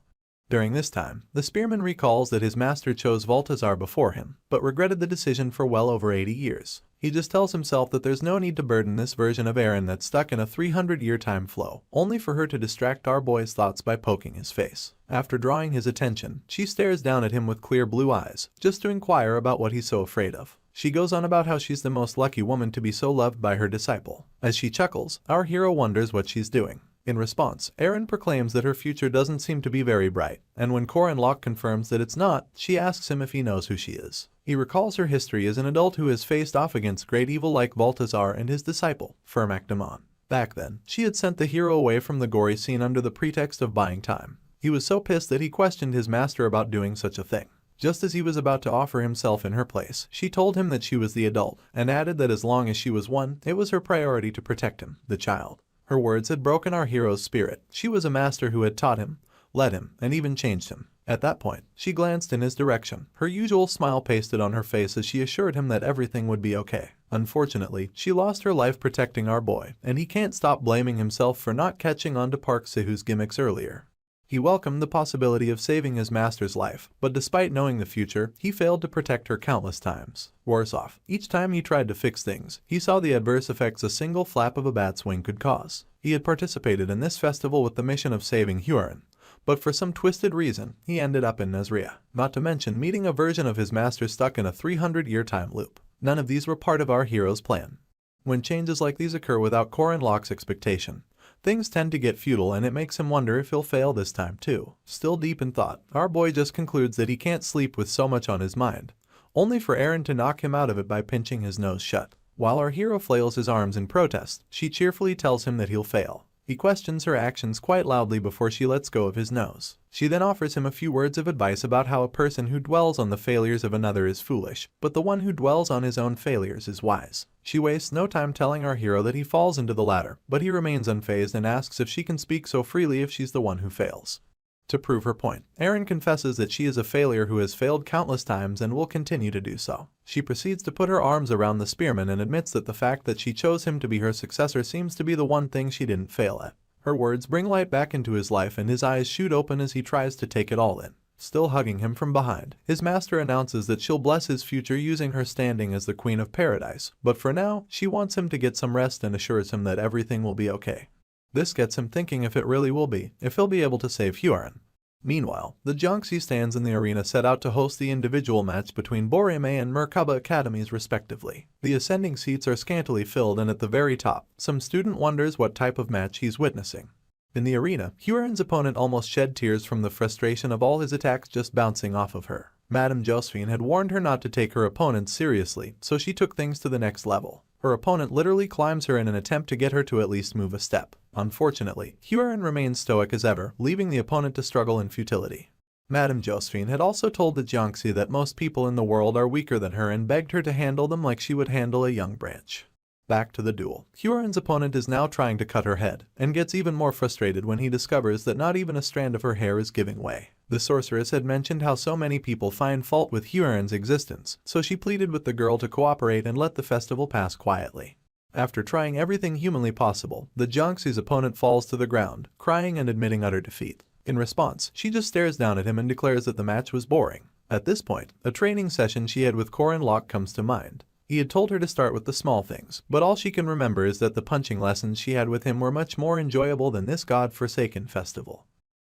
During this time, the spearman recalls that his master chose Balthazar before him, but regretted the decision for well over 80 years. He just tells himself that there's no need to burden this version of Erin that's stuck in a 300-year time flow, only for her to distract our boy's thoughts by poking his face. After drawing his attention, she stares down at him with clear blue eyes, just to inquire about what he's so afraid of. She goes on about how she's the most lucky woman to be so loved by her disciple. As she chuckles, our hero wonders what she's doing. In response, Erin proclaims that her future doesn't seem to be very bright, and when Corin Locke confirms that it's not, she asks him if he knows who she is. He recalls her history as an adult who has faced off against great evil like Balthazar and his disciple, Firmak Damon. Back then, she had sent the hero away from the gory scene under the pretext of buying time. He was so pissed that he questioned his master about doing such a thing. Just as he was about to offer himself in her place, she told him that she was the adult, and added that as long as she was one, it was her priority to protect him, the child. Her words had broken our hero's spirit. She was a master who had taught him, led him, and even changed him. At that point, she glanced in his direction, her usual smile pasted on her face as she assured him that everything would be okay. Unfortunately, she lost her life protecting our boy, and he can't stop blaming himself for not catching on to Park Sahu's gimmicks earlier. He welcomed the possibility of saving his master's life, but despite knowing the future, he failed to protect her countless times. Worse off, each time he tried to fix things, he saw the adverse effects a single flap of a bat's wing could cause. He had participated in this festival with the mission of saving Huron, but for some twisted reason, he ended up in Nazria, not to mention meeting a version of his master stuck in a 300-year time loop. None of these were part of our hero's plan. When changes like these occur without Corin Locke's expectation, things tend to get futile, and it makes him wonder if he'll fail this time too. Still deep in thought, our boy just concludes that he can't sleep with so much on his mind, only for Aaron to knock him out of it by pinching his nose shut. While our hero flails his arms in protest, she cheerfully tells him that he'll fail. He questions her actions quite loudly before she lets go of his nose. She then offers him a few words of advice about how a person who dwells on the failures of another is foolish, but the one who dwells on his own failures is wise. She wastes no time telling our hero that he falls into the latter, but he remains unfazed and asks if she can speak so freely if she's the one who fails. To prove her point, Erin confesses that she is a failure who has failed countless times and will continue to do so. She proceeds to put her arms around the spearman and admits that the fact that she chose him to be her successor seems to be the one thing she didn't fail at. Her words bring light back into his life and his eyes shoot open as he tries to take it all in. Still hugging him from behind, his master announces that she'll bless his future using her standing as the Queen of Paradise, but for now, she wants him to get some rest and assures him that everything will be okay. This gets him thinking if it really will be, if he'll be able to save Huron. Meanwhile, the Jiangxi stands in the arena set out to host the individual match between Borime and Merkaba Academies respectively. The ascending seats are scantily filled, and at the very top, some student wonders what type of match he's witnessing. In the arena, Huron's opponent almost shed tears from the frustration of all his attacks just bouncing off of her. Madame Josephine had warned her not to take her opponents seriously, so she took things to the next level. Her opponent literally climbs her in an attempt to get her to at least move a step. Unfortunately, Huron remains stoic as ever, leaving the opponent to struggle in futility. Madame Josephine had also told the Jiangxi that most people in the world are weaker than her and begged her to handle them like she would handle a young branch. Back to the duel. Huron's opponent is now trying to cut her head, and gets even more frustrated when he discovers that not even a strand of her hair is giving way. The sorceress had mentioned how so many people find fault with Huron's existence, so she pleaded with the girl to cooperate and let the festival pass quietly. After trying everything humanly possible, the Jiangxi's opponent falls to the ground, crying and admitting utter defeat. In response, she just stares down at him and declares that the match was boring. At this point, a training session she had with Corin Locke comes to mind. He had told her to start with the small things, but all she can remember is that the punching lessons she had with him were much more enjoyable than this god-forsaken festival.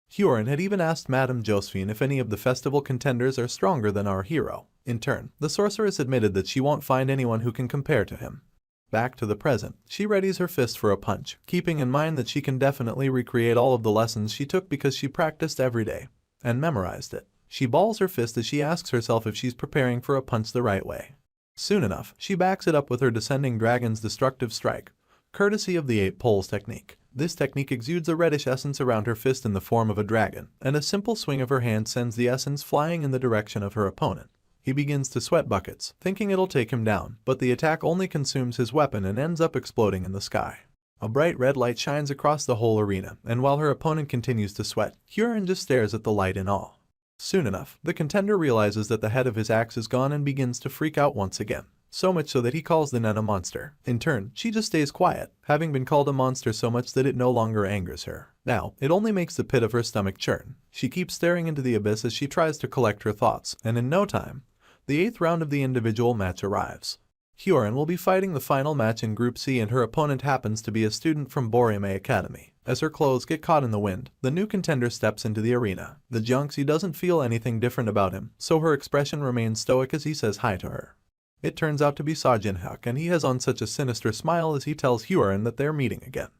Huron had even asked Madame Josephine if any of the festival contenders are stronger than our hero. In turn, the sorceress admitted that she won't find anyone who can compare to him. Back to the present, she readies her fist for a punch, keeping in mind that she can definitely recreate all of the lessons she took because she practiced every day and memorized it. She balls her fist as she asks herself if she's preparing for a punch the right way. Soon enough, she backs it up with her descending dragon's destructive strike, courtesy of the 8 poles technique. This technique exudes a reddish essence around her fist in the form of a dragon, and a simple swing of her hand sends the essence flying in the direction of her opponent. He begins to sweat buckets, thinking it'll take him down, but the attack only consumes his weapon and ends up exploding in the sky. A bright red light shines across the whole arena, and while her opponent continues to sweat, Huron just stares at the light in awe. Soon enough, the contender realizes that the head of his axe is gone and begins to freak out once again. So much so that he calls the net a monster. In turn, she just stays quiet, having been called a monster so much that it no longer angers her. Now, it only makes the pit of her stomach churn. She keeps staring into the abyss as she tries to collect her thoughts, and in no time, the 8th round of the individual match arrives. Huron will be fighting the final match in Group C, and her opponent happens to be a student from Borime Academy. As her clothes get caught in the wind, the new contender steps into the arena. The Jiangxi doesn't feel anything different about him, so her expression remains stoic as he says hi to her. It turns out to be Saw Jinhyuk, and he has on such a sinister smile as he tells Huron that they're meeting again.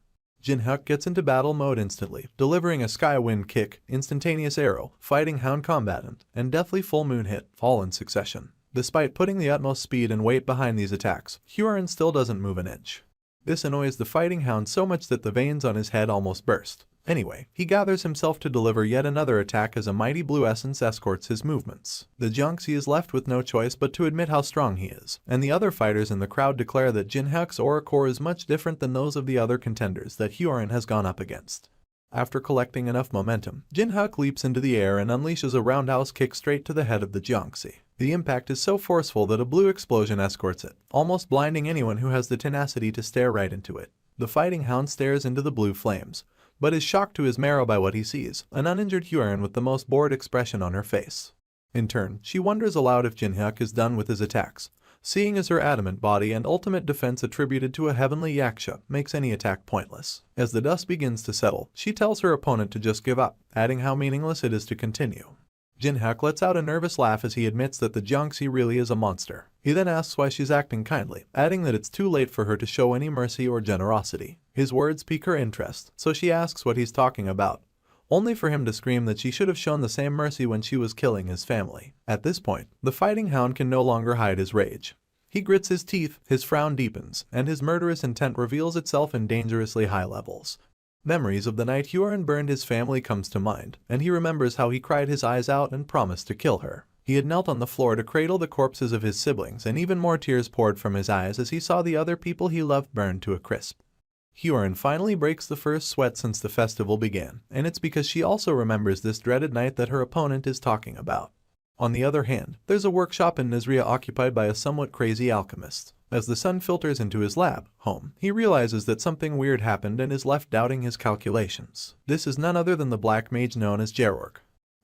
Jinhyuk gets into battle mode instantly, delivering a Skywind kick, instantaneous arrow, fighting hound combatant, and deathly full moon hit, all in succession. Despite putting the utmost speed and weight behind these attacks, Huron still doesn't move an inch. This annoys the fighting hound so much that the veins on his head almost burst. Anyway, he gathers himself to deliver yet another attack as a mighty blue essence escorts his movements. The Jiangxi is left with no choice but to admit how strong he is, and the other fighters in the crowd declare that Jinhyuk's aura core is much different than those of the other contenders that Hyorin has gone up against. After collecting enough momentum, Jinhyuk leaps into the air and unleashes a roundhouse kick straight to the head of the Jiangxi. The impact is so forceful that a blue explosion escorts it, almost blinding anyone who has the tenacity to stare right into it. The fighting hound stares into the blue flames, but is shocked to his marrow by what he sees, an uninjured Hyorin with the most bored expression on her face. In turn, she wonders aloud if Jinhyuk is done with his attacks, seeing as her adamant body and ultimate defense attributed to a heavenly yaksha makes any attack pointless. As the dust begins to settle, she tells her opponent to just give up, adding how meaningless it is to continue. Jinhyuk lets out a nervous laugh as he admits that the Jiangxi really is a monster. He then asks why she's acting kindly, adding that it's too late for her to show any mercy or generosity. His words pique her interest, so she asks what he's talking about, only for him to scream that she should have shown the same mercy when she was killing his family. At this point, the fighting hound can no longer hide his rage. He grits his teeth, his frown deepens, and his murderous intent reveals itself in dangerously high levels. Memories of the night Hyorin burned his family comes to mind, and he remembers how he cried his eyes out and promised to kill her. He had knelt on the floor to cradle the corpses of his siblings, and even more tears poured from his eyes as he saw the other people he loved burned to a crisp. Hyorin finally breaks the first sweat since the festival began, and it's because she also remembers this dreaded night that her opponent is talking about. On the other hand, there's a workshop in Nazria occupied by a somewhat crazy alchemist. As the sun filters into his lab home, he realizes that something weird happened and is left doubting his calculations. This is none other than the black mage known as Jerorg.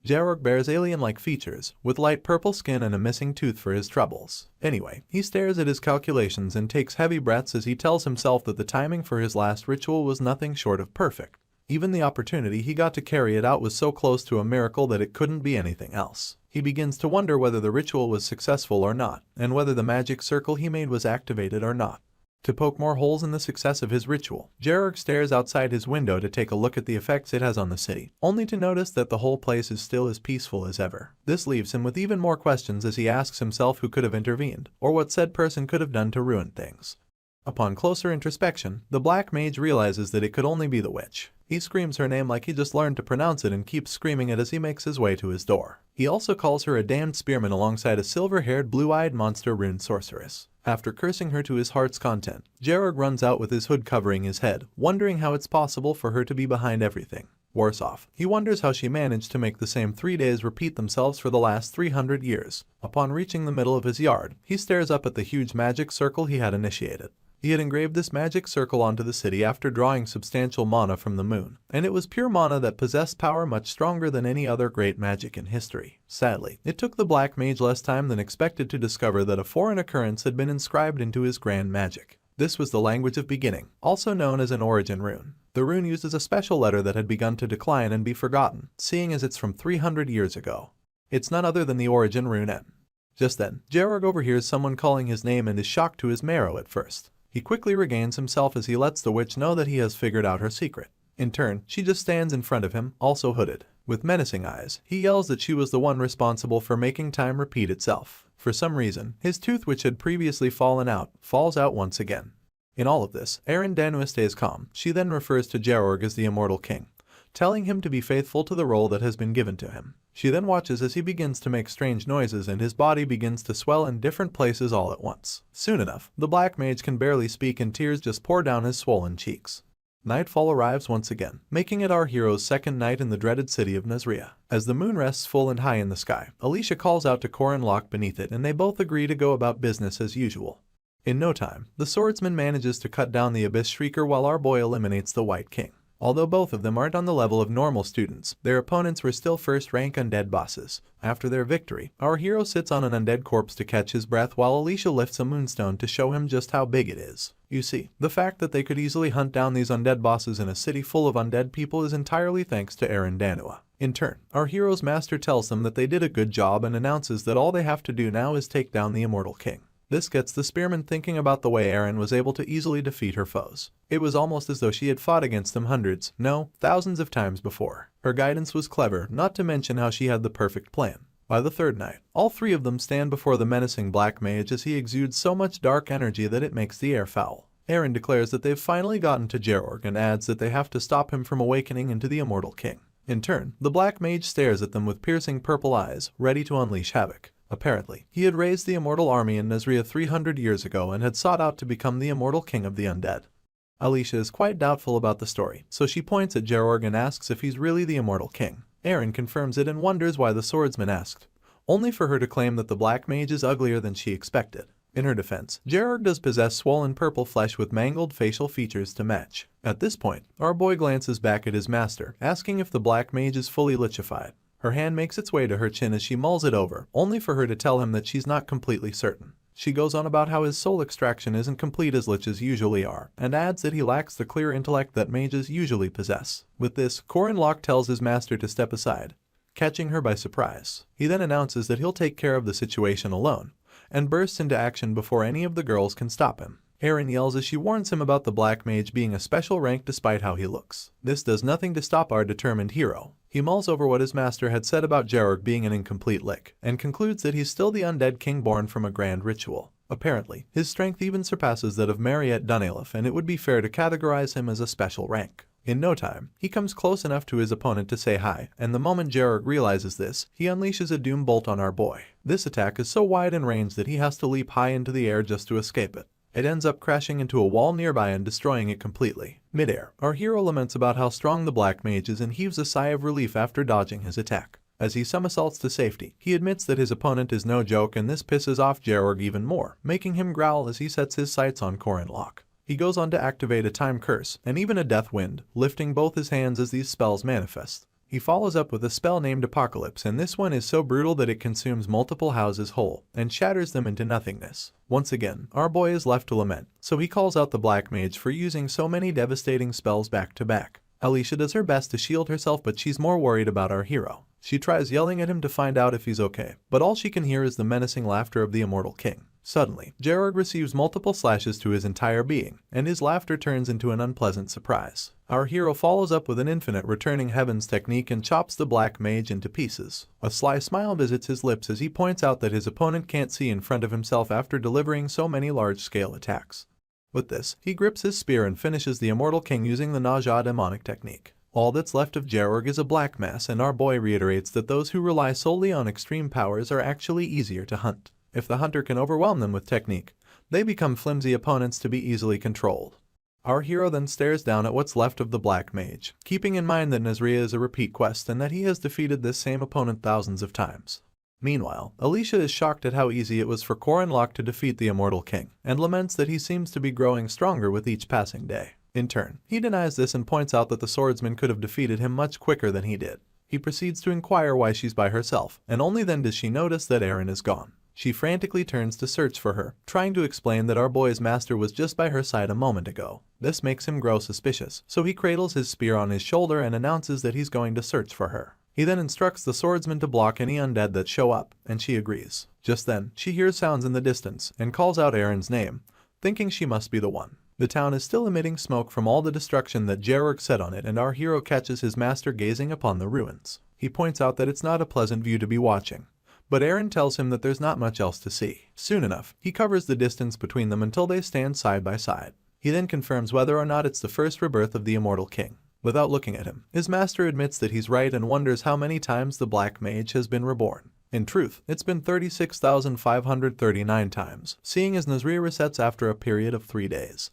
Jerorg bears alien-like features, with light purple skin and a missing tooth for his troubles. Anyway, he stares at his calculations and takes heavy breaths as he tells himself that the timing for his last ritual was nothing short of perfect. Even the opportunity he got to carry it out was so close to a miracle that it couldn't be anything else. He begins to wonder whether the ritual was successful or not, and whether the magic circle he made was activated or not. To poke more holes in the success of his ritual, Jerorg stares outside his window to take a look at the effects it has on the city, only to notice that the whole place is still as peaceful as ever. This leaves him with even more questions as he asks himself who could have intervened, or what said person could have done to ruin things. Upon closer introspection, the black mage realizes that it could only be the witch. He screams her name like he just learned to pronounce it and keeps screaming it as he makes his way to his door. He also calls her a damned spearman alongside a silver-haired, blue-eyed monster rune sorceress. After cursing her to his heart's content, Jerorg runs out with his hood covering his head, wondering how it's possible for her to be behind everything. Worse off, he wonders how she managed to make the same 3 days repeat themselves for the last 300 years. Upon reaching the middle of his yard, he stares up at the huge magic circle he had initiated. He had engraved this magic circle onto the city after drawing substantial mana from the moon, and it was pure mana that possessed power much stronger than any other great magic in history. Sadly, it took the black mage less time than expected to discover that a foreign occurrence had been inscribed into his grand magic. This was the language of beginning, also known as an origin rune. The rune uses a special letter that had begun to decline and be forgotten, seeing as it's from 300 years ago. It's none other than the origin rune N. Just then, Jerorg overhears someone calling his name and is shocked to his marrow at first. He quickly regains himself as he lets the witch know that he has figured out her secret. In turn, she just stands in front of him, also hooded. With menacing eyes, he yells that she was the one responsible for making time repeat itself. For some reason, his tooth, which had previously fallen out, falls out once again. In all of this, Danua stays calm. She then refers to Jerorg as the Immortal King, telling him to be faithful to the role that has been given to him. She then watches as he begins to make strange noises and his body begins to swell in different places all at once. Soon enough, the black mage can barely speak and tears just pour down his swollen cheeks. Nightfall arrives once again, making it our hero's second night in the dreaded city of Nazria. As the moon rests full and high in the sky, Alicia calls out to Corin Locke beneath it and they both agree to go about business as usual. In no time, the swordsman manages to cut down the Abyss Shrieker while our boy eliminates the White King. Although both of them aren't on the level of normal students, their opponents were still first-rank undead bosses. After their victory, our hero sits on an undead corpse to catch his breath while Alicia lifts a moonstone to show him just how big it is. You see, the fact that they could easily hunt down these undead bosses in a city full of undead people is entirely thanks to Danua. In turn, our hero's master tells them that they did a good job and announces that all they have to do now is take down the Immortal King. This gets the spearman thinking about the way Erin was able to easily defeat her foes. It was almost as though she had fought against them hundreds, no, thousands of times before. Her guidance was clever, not to mention how she had the perfect plan. By the third night, all three of them stand before the menacing black mage as he exudes so much dark energy that it makes the air foul. Eren declares that they've finally gotten to Georg and adds that they have to stop him from awakening into the Immortal King. In turn, the Black Mage stares at them with piercing purple eyes, ready to unleash havoc. Apparently, he had raised the Immortal Army in Nazria 300 years ago and had sought out to become the Immortal King of the Undead. Alicia is quite doubtful about the story, so she points at Georg and asks if he's really the Immortal King. Eren confirms it and wonders why the swordsman asked, only for her to claim that the Black Mage is uglier than she expected. In her defense, Georg does possess swollen purple flesh with mangled facial features to match. At this point, our boy glances back at his master, asking if the Black Mage is fully lichefied. Her hand makes its way to her chin as she mulls it over, only for her to tell him that she's not completely certain. She goes on about how his soul extraction isn't complete as liches usually are, and adds that he lacks the clear intellect that mages usually possess. With this, Korin Locke tells his master to step aside, catching her by surprise. He then announces that he'll take care of the situation alone, and bursts into action before any of the girls can stop him. Eren yells as she warns him about the Black Mage being a special rank despite how he looks. This does nothing to stop our determined hero. He mulls over what his master had said about Georg being an incomplete lick, and concludes that he's still the undead king born from a grand ritual. Apparently, his strength even surpasses that of Mariette Dunalef, and it would be fair to categorize him as a special rank. In no time, he comes close enough to his opponent to say hi, and the moment Georg realizes this, he unleashes a doom bolt on our boy. This attack is so wide in range that he has to leap high into the air just to escape it. It ends up crashing into a wall nearby and destroying it completely. Mid-air, our hero laments about how strong the Black Mage is and heaves a sigh of relief after dodging his attack. As he somersaults to safety, he admits that his opponent is no joke, and this pisses off Georg even more, making him growl as he sets his sights on Korin Locke. He goes on to activate a time curse, and even a death wind, lifting both his hands as these spells manifest. He follows up with a spell named Apocalypse, and this one is so brutal that it consumes multiple houses whole, and shatters them into nothingness. Once again, our boy is left to lament, so he calls out the Black Mage for using so many devastating spells back to back. Alicia does her best to shield herself, but she's more worried about our hero. She tries yelling at him to find out if he's okay, but all she can hear is the menacing laughter of the Immortal King. Suddenly, Georg receives multiple slashes to his entire being, and his laughter turns into an unpleasant surprise. Our hero follows up with an infinite returning heavens technique and chops the Black Mage into pieces. A sly smile visits his lips as he points out that his opponent can't see in front of himself after delivering so many large-scale attacks. With this, he grips his spear and finishes the Immortal King using the Nausea demonic technique. All that's left of Georg is a black mass, and our boy reiterates that those who rely solely on extreme powers are actually easier to hunt. If the hunter can overwhelm them with technique, they become flimsy opponents to be easily controlled. Our hero then stares down at what's left of the Black Mage, keeping in mind that Nazria is a repeat quest and that he has defeated this same opponent thousands of times. Meanwhile, Alicia is shocked at how easy it was for Korin Locke to defeat the Immortal King, and laments that he seems to be growing stronger with each passing day. In turn, he denies this and points out that the swordsman could have defeated him much quicker than he did. He proceeds to inquire why she's by herself, and only then does she notice that Eren is gone. She frantically turns to search for her, trying to explain that our boy's master was just by her side a moment ago. This makes him grow suspicious, so he cradles his spear on his shoulder and announces that he's going to search for her. He then instructs the swordsman to block any undead that show up, and she agrees. Just then, she hears sounds in the distance and calls out Eren's name, thinking she must be the one. The town is still emitting smoke from all the destruction that Georg set on it, and our hero catches his master gazing upon the ruins. He points out that it's not a pleasant view to be watching, but Eren tells him that there's not much else to see. Soon enough, he covers the distance between them until they stand side by side. He then confirms whether or not it's the first rebirth of the Immortal King. Without looking at him, his master admits that he's right and wonders how many times the Black Mage has been reborn. In truth, it's been 36,539 times, seeing as Nazria resets after a period of 3 days.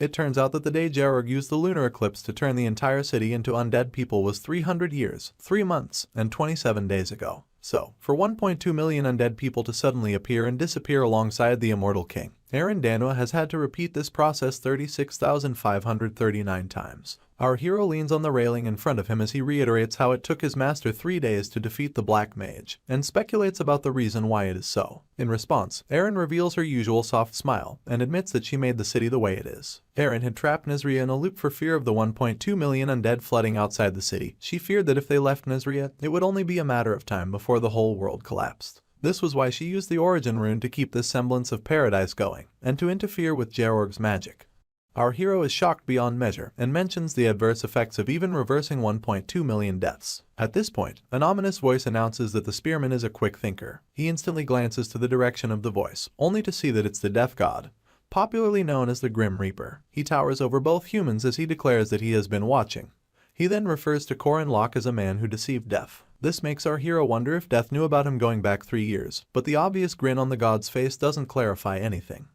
It turns out that the day Georg used the lunar eclipse to turn the entire city into undead people was 300 years, 3 months, and 27 days ago. So, for 1.2 million undead people to suddenly appear and disappear alongside the Immortal King, Eren Danwa has had to repeat this process 36,539 times. Our hero leans on the railing in front of him as he reiterates how it took his master 3 days to defeat the Black Mage, and speculates about the reason why it is so. In response, Eren reveals her usual soft smile, and admits that she made the city the way it is. Eren had trapped Nazria in a loop for fear of the 1.2 million undead flooding outside the city. She feared that if they left Nazria, it would only be a matter of time before the whole world collapsed. This was why she used the origin rune to keep this semblance of paradise going, and to interfere with Georg's magic. Our hero is shocked beyond measure, and mentions the adverse effects of even reversing 1.2 million deaths. At this point, an ominous voice announces that the spearman is a quick thinker. He instantly glances to the direction of the voice, only to see that it's the death god, popularly known as the Grim Reaper. He towers over both humans as he declares that he has been watching. He then refers to Korin Lok as a man who deceived Death. This makes our hero wonder if Death knew about him going back 3 years, but the obvious grin on the god's face doesn't clarify anything.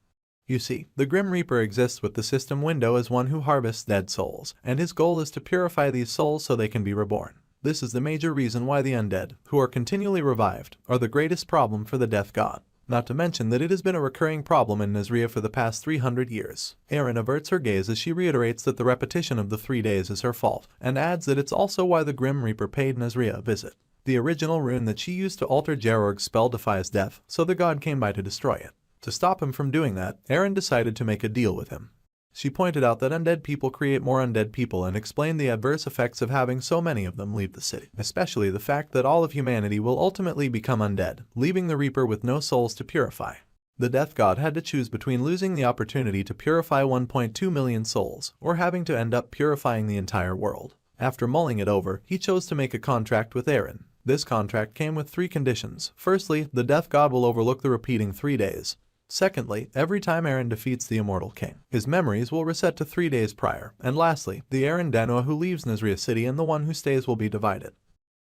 You see, the Grim Reaper exists with the system window as one who harvests dead souls, and his goal is to purify these souls so they can be reborn. This is the major reason why the undead, who are continually revived, are the greatest problem for the Death God. Not to mention that it has been a recurring problem in Nazria for the past 300 years. Erin averts her gaze as she reiterates that the repetition of the 3 days is her fault, and adds that it's also why the Grim Reaper paid Nazria a visit. The original rune that she used to alter Gerorg's spell defies death, so the god came by to destroy it. To stop him from doing that, Erin decided to make a deal with him. She pointed out that undead people create more undead people and explained the adverse effects of having so many of them leave the city, especially the fact that all of humanity will ultimately become undead, leaving the Reaper with no souls to purify. The Death God had to choose between losing the opportunity to purify 1.2 million souls, or having to end up purifying the entire world. After mulling it over, he chose to make a contract with Erin. This contract came with 3 conditions. Firstly, the Death God will overlook the repeating 3 days. Secondly, every time Erin defeats the Immortal King, his memories will reset to 3 days prior. And lastly, the Erin Danua who leaves Nazria City and the one who stays will be divided.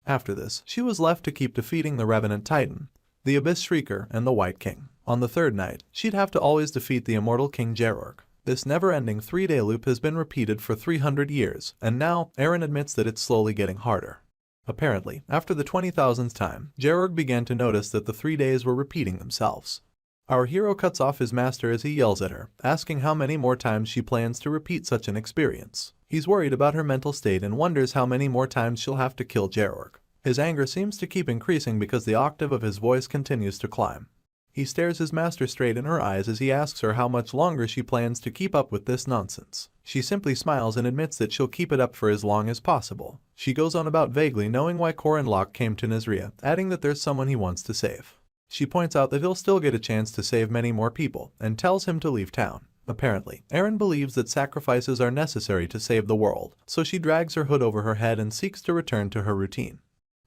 After this, she was left to keep defeating the Revenant Titan, the Abyss Shrieker, and the White King. On the 3rd night, she'd have to always defeat the Immortal King Gerorg. This never-ending 3-day loop has been repeated for 300 years, and now, Erin admits that it's slowly getting harder. Apparently, after the 20,000th time, Gerorg began to notice that the 3 days were repeating themselves. Our hero cuts off his master as he yells at her, asking how many more times she plans to repeat such an experience. He's worried about her mental state and wonders how many more times she'll have to kill Gerorg. His anger seems to keep increasing because the octave of his voice continues to climb. He stares his master straight in her eyes as he asks her how much longer she plans to keep up with this nonsense. She simply smiles and admits that she'll keep it up for as long as possible. She goes on about vaguely knowing why Korin Lok came to Nazria, adding that there's someone he wants to save. She points out that he'll still get a chance to save many more people, and tells him to leave town. Apparently, Erin believes that sacrifices are necessary to save the world, so she drags her hood over her head and seeks to return to her routine.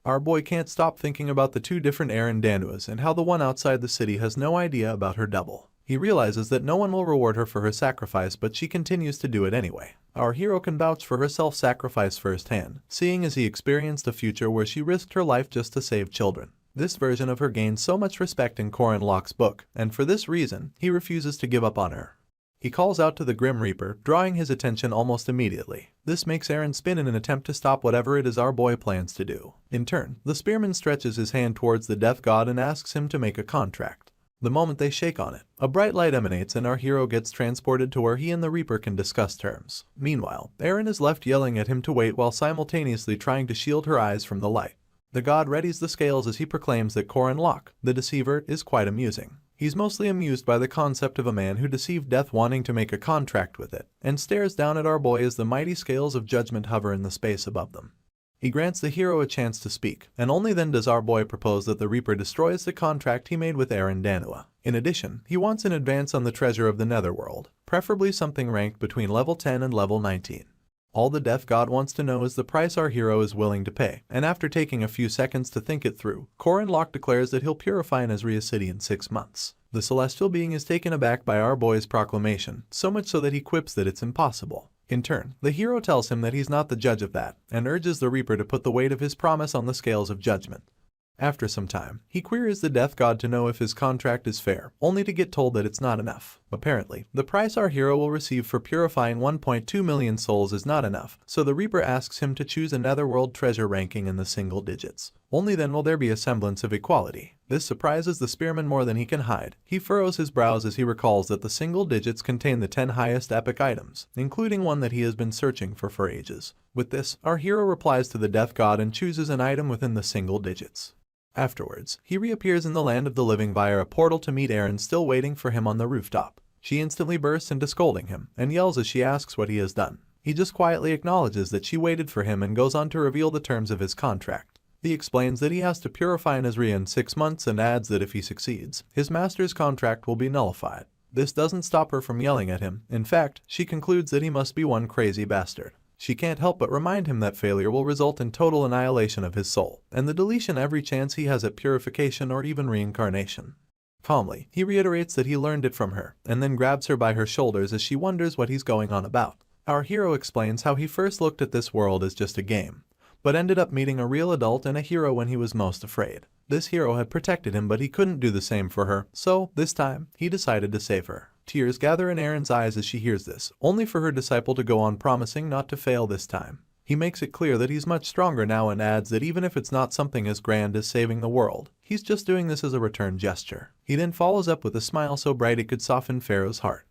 Our boy can't stop thinking about the 2 different Erin Danuas and how the one outside the city has no idea about her double. He realizes that no one will reward her for her sacrifice, but she continues to do it anyway. Our hero can vouch for her self-sacrifice firsthand, seeing as he experienced a future where she risked her life just to save children. This version of her gains so much respect in Korin Lok's book, and for this reason, he refuses to give up on her. He calls out to the Grim Reaper, drawing his attention almost immediately. This makes Erin spin in an attempt to stop whatever it is our boy plans to do. In turn, the spearman stretches his hand towards the Death God and asks him to make a contract. The moment they shake on it, a bright light emanates and our hero gets transported to where he and the Reaper can discuss terms. Meanwhile, Erin is left yelling at him to wait while simultaneously trying to shield her eyes from the light. The god readies the scales as he proclaims that Korin Lok, the deceiver, is quite amusing. He's mostly amused by the concept of a man who deceived death wanting to make a contract with it, and stares down at our boy as the mighty scales of judgment hover in the space above them. He grants the hero a chance to speak, and only then does our boy propose that the Reaper destroys the contract he made with Erin Danua. In addition, he wants an advance on the treasure of the Netherworld, preferably something ranked between level 10 and level 19. All the Death God wants to know is the price our hero is willing to pay, and after taking a few seconds to think it through, Korin Lok declares that he'll purify Nazria City in 6 months. The celestial being is taken aback by our boy's proclamation, so much so that he quips that it's impossible. In turn, the hero tells him that he's not the judge of that, and urges the Reaper to put the weight of his promise on the scales of judgment. After some time, he queries the Death God to know if his contract is fair, only to get told that it's not enough. Apparently, the price our hero will receive for purifying 1.2 million souls is not enough, so the Reaper asks him to choose a netherworld treasure ranking in the single digits. Only then will there be a semblance of equality. This surprises the spearman more than he can hide. He furrows his brows as he recalls that the single digits contain the 10 highest epic items, including one that he has been searching for ages. With this, our hero replies to the Death God and chooses an item within the single digits. Afterwards, he reappears in the land of the living via a portal to meet Erin still waiting for him on the rooftop. She instantly bursts into scolding him, and yells as she asks what he has done. He just quietly acknowledges that she waited for him and goes on to reveal the terms of his contract. He explains that he has to purify Nazria in 6 months and adds that if he succeeds, his master's contract will be nullified. This doesn't stop her from yelling at him. In fact, she concludes that he must be one crazy bastard. She can't help but remind him that failure will result in total annihilation of his soul, and the deletion every chance he has at purification or even reincarnation. Calmly, he reiterates that he learned it from her, and then grabs her by her shoulders as she wonders what he's going on about. Our hero explains how he first looked at this world as just a game, but ended up meeting a real adult and a hero when he was most afraid. This hero had protected him, but he couldn't do the same for her, so this time, he decided to save her. Tears gather in Erin's eyes as she hears this, only for her disciple to go on promising not to fail this time. He makes it clear that he's much stronger now and adds that even if it's not something as grand as saving the world, he's just doing this as a return gesture. He then follows up with a smile so bright it could soften Pharaoh's heart.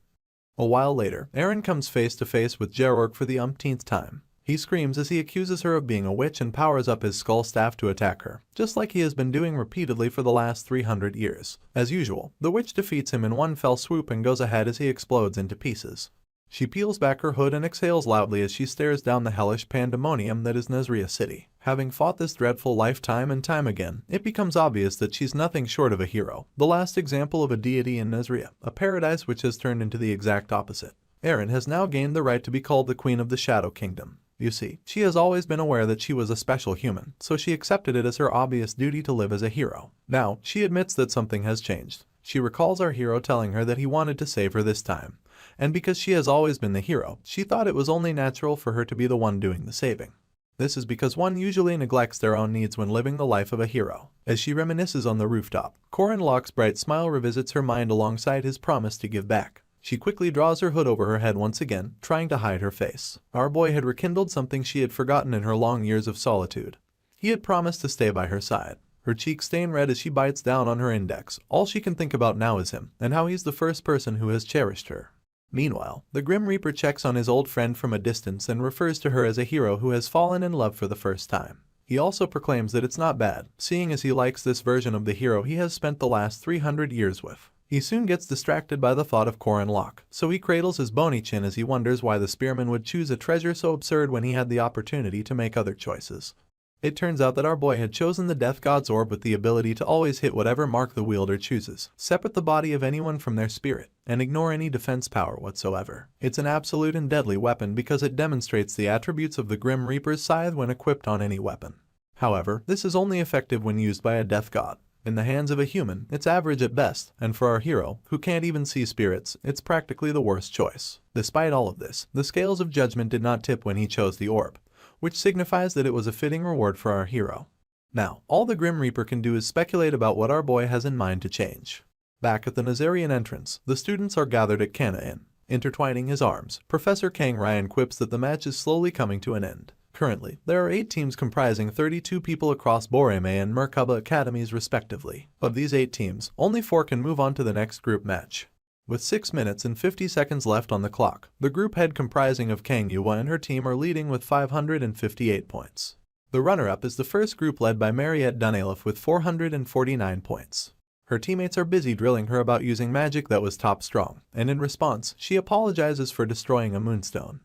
A while later, Erin comes face to face with Georg for the umpteenth time. He screams as he accuses her of being a witch and powers up his skull staff to attack her, just like he has been doing repeatedly for the last 300 years. As usual, the witch defeats him in one fell swoop and goes ahead as he explodes into pieces. She peels back her hood and exhales loudly as she stares down the hellish pandemonium that is Nazria City. Having fought this dreadful life time and time again, it becomes obvious that she's nothing short of a hero, the last example of a deity in Nazria, a paradise which has turned into the exact opposite. Erin has now gained the right to be called the Queen of the Shadow Kingdom. You see, she has always been aware that she was a special human, so she accepted it as her obvious duty to live as a hero. Now, she admits that something has changed. She recalls our hero telling her that he wanted to save her this time, and because she has always been the hero, she thought it was only natural for her to be the one doing the saving. This is because one usually neglects their own needs when living the life of a hero. As she reminisces on the rooftop, Corin Locke's bright smile revisits her mind alongside his promise to give back. She quickly draws her hood over her head once again, trying to hide her face. Our boy had rekindled something she had forgotten in her long years of solitude. He had promised to stay by her side. Her cheeks stain red as she bites down on her index. All she can think about now is him, and how he's the first person who has cherished her. Meanwhile, the Grim Reaper checks on his old friend from a distance and refers to her as a hero who has fallen in love for the first time. He also proclaims that it's not bad, seeing as he likes this version of the hero he has spent the last 300 years with. He soon gets distracted by the thought of Corin Locke, so he cradles his bony chin as he wonders why the spearman would choose a treasure so absurd when he had the opportunity to make other choices. It turns out that our boy had chosen the Death God's orb with the ability to always hit whatever mark the wielder chooses, separate the body of anyone from their spirit, and ignore any defense power whatsoever. It's an absolute and deadly weapon because it demonstrates the attributes of the Grim Reaper's scythe when equipped on any weapon. However, this is only effective when used by a Death God. In the hands of a human, it's average at best, and for our hero, who can't even see spirits, it's practically the worst choice. Despite all of this, the scales of judgment did not tip when he chose the orb, which signifies that it was a fitting reward for our hero. Now, all the Grim Reaper can do is speculate about what our boy has in mind to change. Back at the Nazarian entrance, the students are gathered at Kana Inn. Intertwining his arms, Professor Kang Ryan quips that the match is slowly coming to an end. Currently, there are 8 teams comprising 32 people across Boreme and Merkaba Academies respectively. Of these 8 teams, only 4 can move on to the next group match. With 6 minutes and 50 seconds left on the clock, the group head comprising of Kang Yuwa and her team are leading with 558 points. The runner-up is the first group led by Mariette Dunalef with 449 points. Her teammates are busy drilling her about using magic that was top strong, and in response, she apologizes for destroying a moonstone.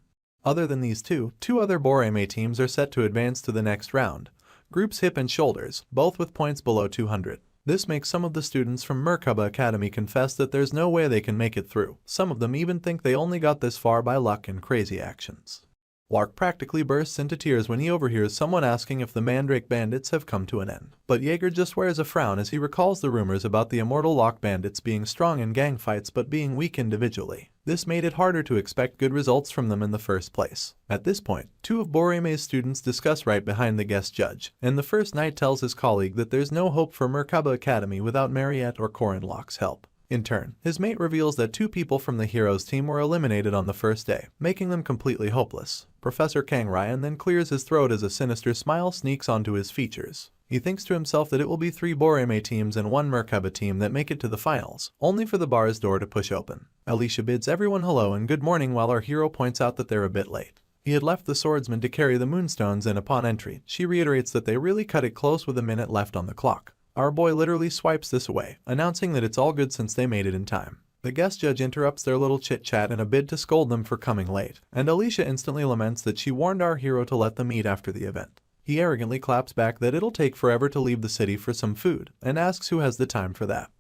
Other than these two other Boreme teams are set to advance to the next round. Groups Hip and Shoulders, both with points below 200. This makes some of the students from Merkaba Academy confess that there's no way they can make it through. Some of them even think they only got this far by luck and crazy actions. Lark practically bursts into tears when he overhears someone asking if the Mandrake Bandits have come to an end. But Jaeger just wears a frown as he recalls the rumors about the immortal Lock Bandits being strong in gang fights but being weak individually. This made it harder to expect good results from them in the first place. At this point, 2 of Boreme's students discuss right behind the guest judge, and the first knight tells his colleague that there's no hope for Merkaba Academy without Mariette or Corin Locke's help. In turn, his mate reveals that 2 people from the heroes team were eliminated on the first day, making them completely hopeless. Professor Kang Ryan then clears his throat as a sinister smile sneaks onto his features. He thinks to himself that it will be 3 Boreme teams and 1 Merkaba team that make it to the finals, only for the bar's door to push open. Alicia bids everyone hello and good morning while our hero points out that they're a bit late. He had left the swordsman to carry the moonstones and upon entry, she reiterates that they really cut it close with a minute left on the clock. Our boy literally swipes this away, announcing that it's all good since they made it in time. The guest judge interrupts their little chit-chat in a bid to scold them for coming late, and Alicia instantly laments that she warned our hero to let them eat after the event. He arrogantly claps back that it'll take forever to leave the city for some food, and asks who has the time for that.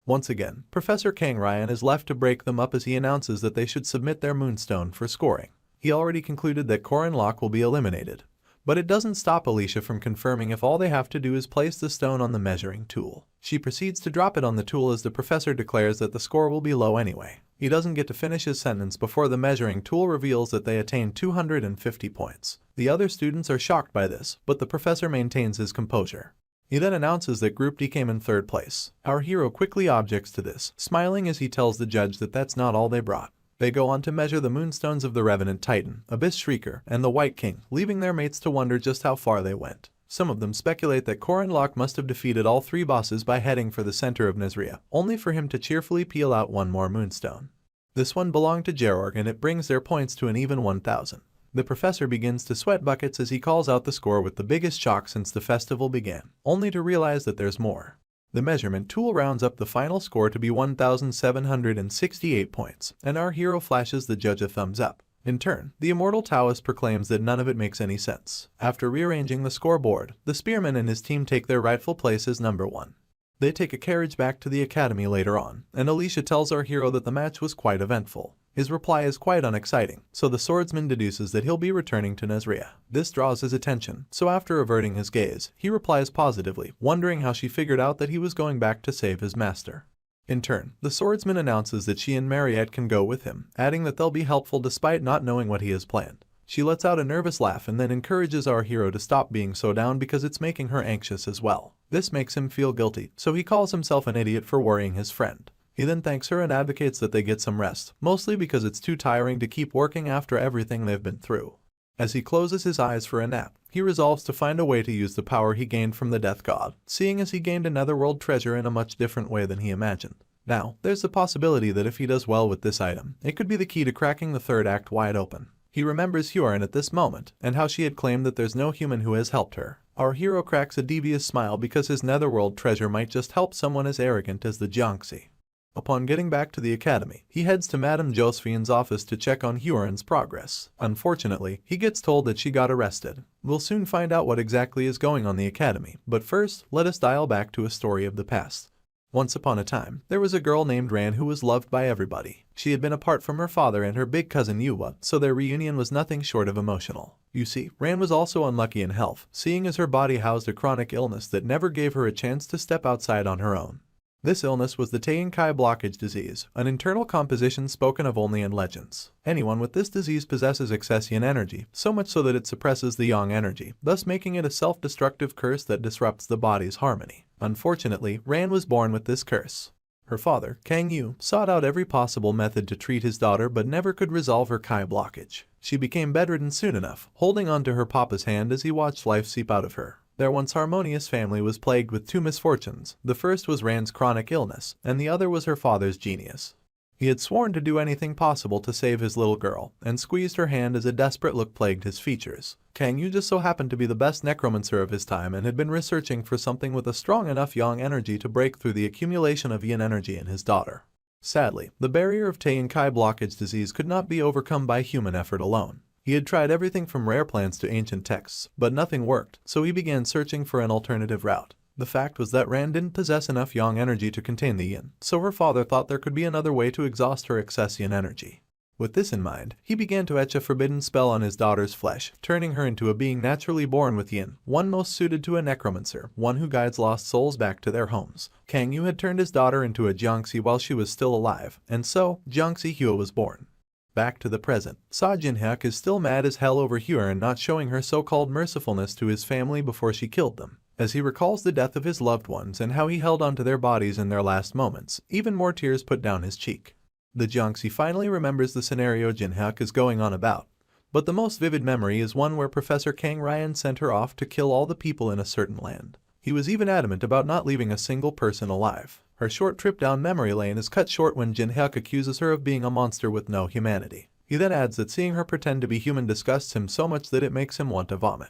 Once again, Professor Kang Ryan is left to break them up as he announces that they should submit their moonstone for scoring. He already concluded that Corin Locke will be eliminated, But it doesn't stop Alicia from confirming if all they have to do is place the stone on the measuring tool. She proceeds to drop it on the tool as the professor declares that the score will be low anyway. He doesn't get to finish his sentence before the measuring tool reveals that they attained 250 points. The other students are shocked by this, but the professor maintains his composure. He then announces that Group D came in third place. Our hero quickly objects to this, smiling as he tells the judge that that's not all they brought. They go on to measure the moonstones of the Revenant Titan, Abyss Shrieker, and the White King, leaving their mates to wonder just how far they went. Some of them speculate that Locke must have defeated all 3 bosses by heading for the center of Nazria, only for him to cheerfully peel out one more moonstone. This one belonged to Gerorg and it brings their points to an even 1,000. The professor begins to sweat buckets as he calls out the score with the biggest shock since the festival began, only to realize that there's more. The measurement tool rounds up the final score to be 1,768 points, and our hero flashes the judge a thumbs up. In turn, the immortal Taoist proclaims that none of it makes any sense. After rearranging the scoreboard, the spearman and his team take their rightful place as number 1. They take a carriage back to the academy later on, and Alicia tells our hero that the match was quite eventful. His reply is quite unexciting, so the swordsman deduces that he'll be returning to Nazria. This draws his attention, so after averting his gaze, he replies positively, wondering how she figured out that he was going back to save his master. In turn, the swordsman announces that she and Mariette can go with him, adding that they'll be helpful despite not knowing what he has planned. She lets out a nervous laugh and then encourages our hero to stop being so down because it's making her anxious as well. This makes him feel guilty, so he calls himself an idiot for worrying his friend. He then thanks her and advocates that they get some rest, mostly because it's too tiring to keep working after everything they've been through. As he closes his eyes for a nap, he resolves to find a way to use the power he gained from the Death God, seeing as he gained a netherworld treasure in a much different way than he imagined. Now, there's the possibility that if he does well with this item, it could be the key to cracking the third act wide open. He remembers Huron at this moment, and how she had claimed that there's no human who has helped her. Our hero cracks a devious smile because his netherworld treasure might just help someone as arrogant as the Jiangxi. Upon getting back to the academy, he heads to Madame Josephine's office to check on Huron's progress. Unfortunately, he gets told that she got arrested. We'll soon find out what exactly is going on the academy, but first, let us dial back to a story of the past. Once upon a time, there was a girl named Ran who was loved by everybody. She had been apart from her father and her big cousin Yuwa, so their reunion was nothing short of emotional. You see, Ran was also unlucky in health, seeing as her body housed a chronic illness that never gave her a chance to step outside on her own. This illness was the Teinkai blockage disease, an internal composition spoken of only in legends. Anyone with this disease possesses Excessian energy, so much so that it suppresses the yang energy, thus making it a self-destructive curse that disrupts the body's harmony. Unfortunately, Ran was born with this curse. Her father, Kang Yu, sought out every possible method to treat his daughter but never could resolve her Kai blockage. She became bedridden soon enough, holding on to her papa's hand as he watched life seep out of her. Their once harmonious family was plagued with 2 misfortunes. The first was Ran's chronic illness, and the other was her father's genius. He had sworn to do anything possible to save his little girl, and squeezed her hand as a desperate look plagued his features. Kang Yu just so happened to be the best necromancer of his time and had been researching for something with a strong enough yang energy to break through the accumulation of yin energy in his daughter. Sadly, the barrier of Teinkai blockage disease could not be overcome by human effort alone. He had tried everything from rare plants to ancient texts, but nothing worked, so he began searching for an alternative route. The fact was that Ran didn't possess enough yang energy to contain the yin, so her father thought there could be another way to exhaust her Excessian energy. With this in mind, he began to etch a forbidden spell on his daughter's flesh, turning her into a being naturally born with yin, one most suited to a necromancer, one who guides lost souls back to their homes. Kang Yu had turned his daughter into a Jiangxi while she was still alive, and so, Jiangxi Hua was born. Back to the present, Sa Jinhyuk is still mad as hell over Huron not showing her so-called mercifulness to his family before she killed them. As he recalls the death of his loved ones and how he held onto their bodies in their last moments, even more tears put down his cheek. The Jiangxi finally remembers the scenario Jinhyuk is going on about, but the most vivid memory is one where Professor Kang Ryan sent her off to kill all the people in a certain land. He was even adamant about not leaving a single person alive. Her short trip down memory lane is cut short when Jinhyuk accuses her of being a monster with no humanity. He then adds that seeing her pretend to be human disgusts him so much that it makes him want to vomit.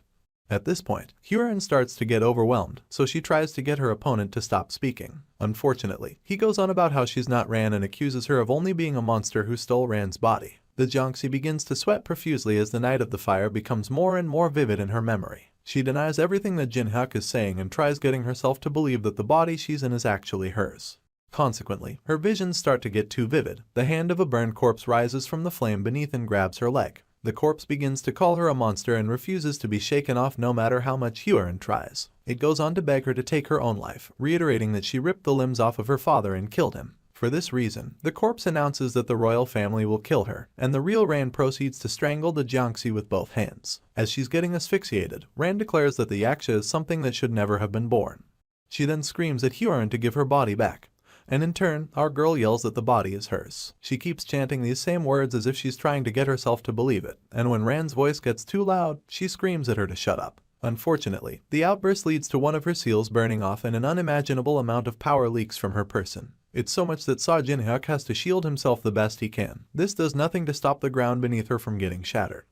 At this point, Huron starts to get overwhelmed, so she tries to get her opponent to stop speaking. Unfortunately, he goes on about how she's not Ran and accuses her of only being a monster who stole Ran's body. The Jiangxi begins to sweat profusely as the night of the fire becomes more and more vivid in her memory. She denies everything that Jinhyuk is saying and tries getting herself to believe that the body she's in is actually hers. Consequently, her visions start to get too vivid. The hand of a burned corpse rises from the flame beneath and grabs her leg. The corpse begins to call her a monster and refuses to be shaken off no matter how much Hyorin tries. It goes on to beg her to take her own life, reiterating that she ripped the limbs off of her father and killed him. For this reason, the corpse announces that the royal family will kill her, and the real Ran proceeds to strangle the Jiangxi with both hands. As she's getting asphyxiated, Ran declares that the yaksha is something that should never have been born. She then screams at Hyorin to give her body back, and in turn, our girl yells that the body is hers. She keeps chanting these same words as if she's trying to get herself to believe it, and when Ran's voice gets too loud, she screams at her to shut up. Unfortunately, the outburst leads to one of her seals burning off and an unimaginable amount of power leaks from her person. It's so much that Sa Jinhyuk has to shield himself the best he can. This does nothing to stop the ground beneath her from getting shattered.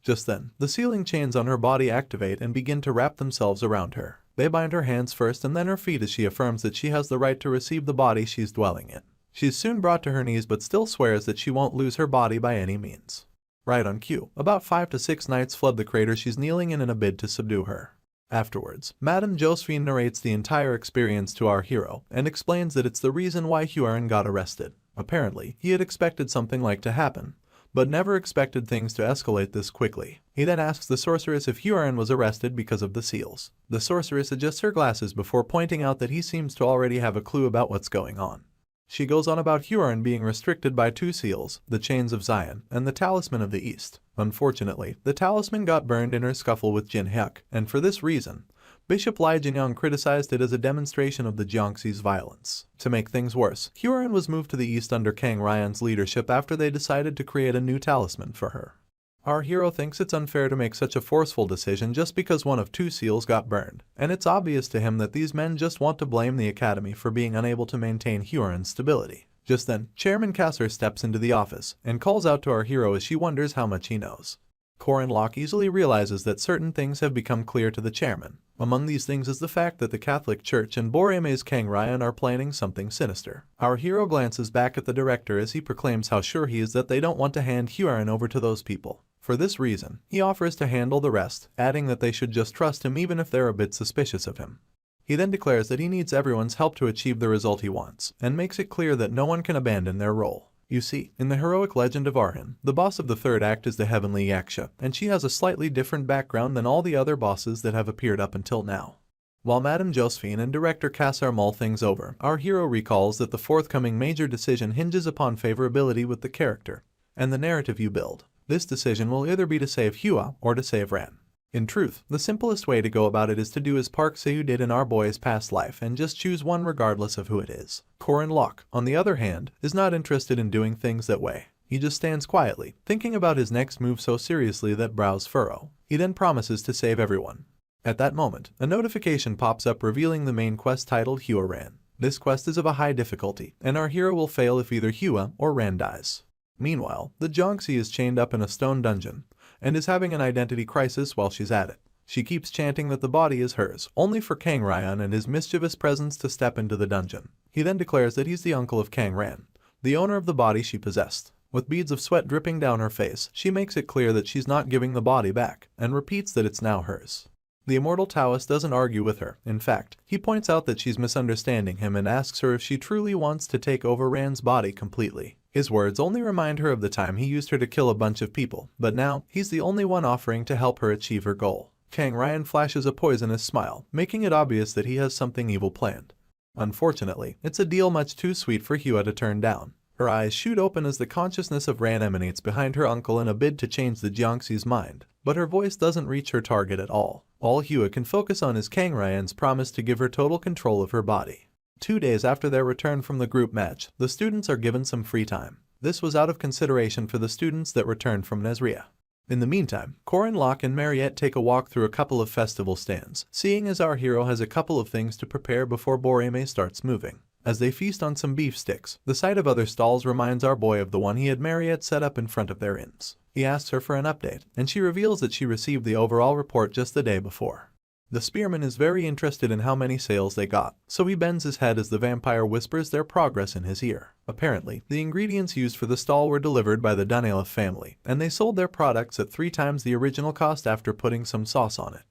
Just then, the sealing chains on her body activate and begin to wrap themselves around her. They bind her hands first and then her feet as she affirms that she has the right to receive the body she's dwelling in. She's soon brought to her knees but still swears that she won't lose her body by any means. Right on cue, about 5 to 6 knights flood the crater she's kneeling in a bid to subdue her. Afterwards, Madame Josephine narrates the entire experience to our hero and explains that it's the reason why Hyorin got arrested. Apparently, he had expected something like to happen, but never expected things to escalate this quickly. He then asks the sorceress if Hyorin was arrested because of the seals. The sorceress adjusts her glasses before pointing out that he seems to already have a clue about what's going on. She goes on about Hyorin being restricted by 2 seals, the Chains of Zion and the Talisman of the East. Unfortunately, the talisman got burned in her scuffle with Jin Hyuk, and for this reason, Bishop Lai Jinyang criticized it as a demonstration of the Jiangxi's violence. To make things worse, Hyorin was moved to the east under Kang Ryan's leadership after they decided to create a new talisman for her. Our hero thinks it's unfair to make such a forceful decision just because one of 2 seals got burned, and it's obvious to him that these men just want to blame the academy for being unable to maintain Hyorin's stability. Just then, Chairman Kasser steps into the office and calls out to our hero as she wonders how much he knows. Corin Locke easily realizes that certain things have become clear to the chairman. Among these things is the fact that the Catholic Church and Boreme's Kang Ryan are planning something sinister. Our hero glances back at the director as he proclaims how sure he is that they don't want to hand Hyorin over to those people. For this reason, he offers to handle the rest, adding that they should just trust him even if they're a bit suspicious of him. He then declares that he needs everyone's help to achieve the result he wants, and makes it clear that no one can abandon their role. You see, in the heroic legend of Arhin, the boss of the third act is the Heavenly Yaksha, and she has a slightly different background than all the other bosses that have appeared up until now. While Madame Josephine and director Kassar mull things over, our hero recalls that the forthcoming major decision hinges upon favorability with the character and the narrative you build. This decision will either be to save Hua or to save Ran. In truth, the simplest way to go about it is to do as Park Sahu did in our boy's past life and just choose one regardless of who it is. Corin Locke, on the other hand, is not interested in doing things that way. He just stands quietly, thinking about his next move so seriously that brows furrow. He then promises to save everyone. At that moment, a notification pops up revealing the main quest titled Hua Ran. This quest is of a high difficulty, and our hero will fail if either Hua or Ran dies. Meanwhile, the Jiangxi is chained up in a stone dungeon, and is having an identity crisis while she's at it. She keeps chanting that the body is hers, only for Kang Ryan and his mischievous presence to step into the dungeon. He then declares that he's the uncle of Kang Ran, the owner of the body she possessed. With beads of sweat dripping down her face, she makes it clear that she's not giving the body back, and repeats that it's now hers. The immortal Taoist doesn't argue with her. In fact, he points out that she's misunderstanding him and asks her if she truly wants to take over Ran's body completely. His words only remind her of the time he used her to kill a bunch of people, but now, he's the only one offering to help her achieve her goal. Kang Ryan flashes a poisonous smile, making it obvious that he has something evil planned. Unfortunately, it's a deal much too sweet for Hua to turn down. Her eyes shoot open as the consciousness of Ran emanates behind her uncle in a bid to change the Jiangxi's mind, but her voice doesn't reach her target at all. All Hua can focus on is Kang Ryan's promise to give her total control of her body. 2 days after their return from the group match, the students are given some free time. This was out of consideration for the students that returned from Nezria. In the meantime, Corin Locke and Mariette take a walk through a couple of festival stands, seeing as our hero has a couple of things to prepare before Boreme starts moving. As they feast on some beef sticks, the sight of other stalls reminds our boy of the one he had Mariette set up in front of their inns. He asks her for an update, and she reveals that she received the overall report just the day before. The spearman is very interested in how many sales they got, so he bends his head as the vampire whispers their progress in his ear. Apparently, the ingredients used for the stall were delivered by the Danilov family, and they sold their products at 3 times the original cost after putting some sauce on it.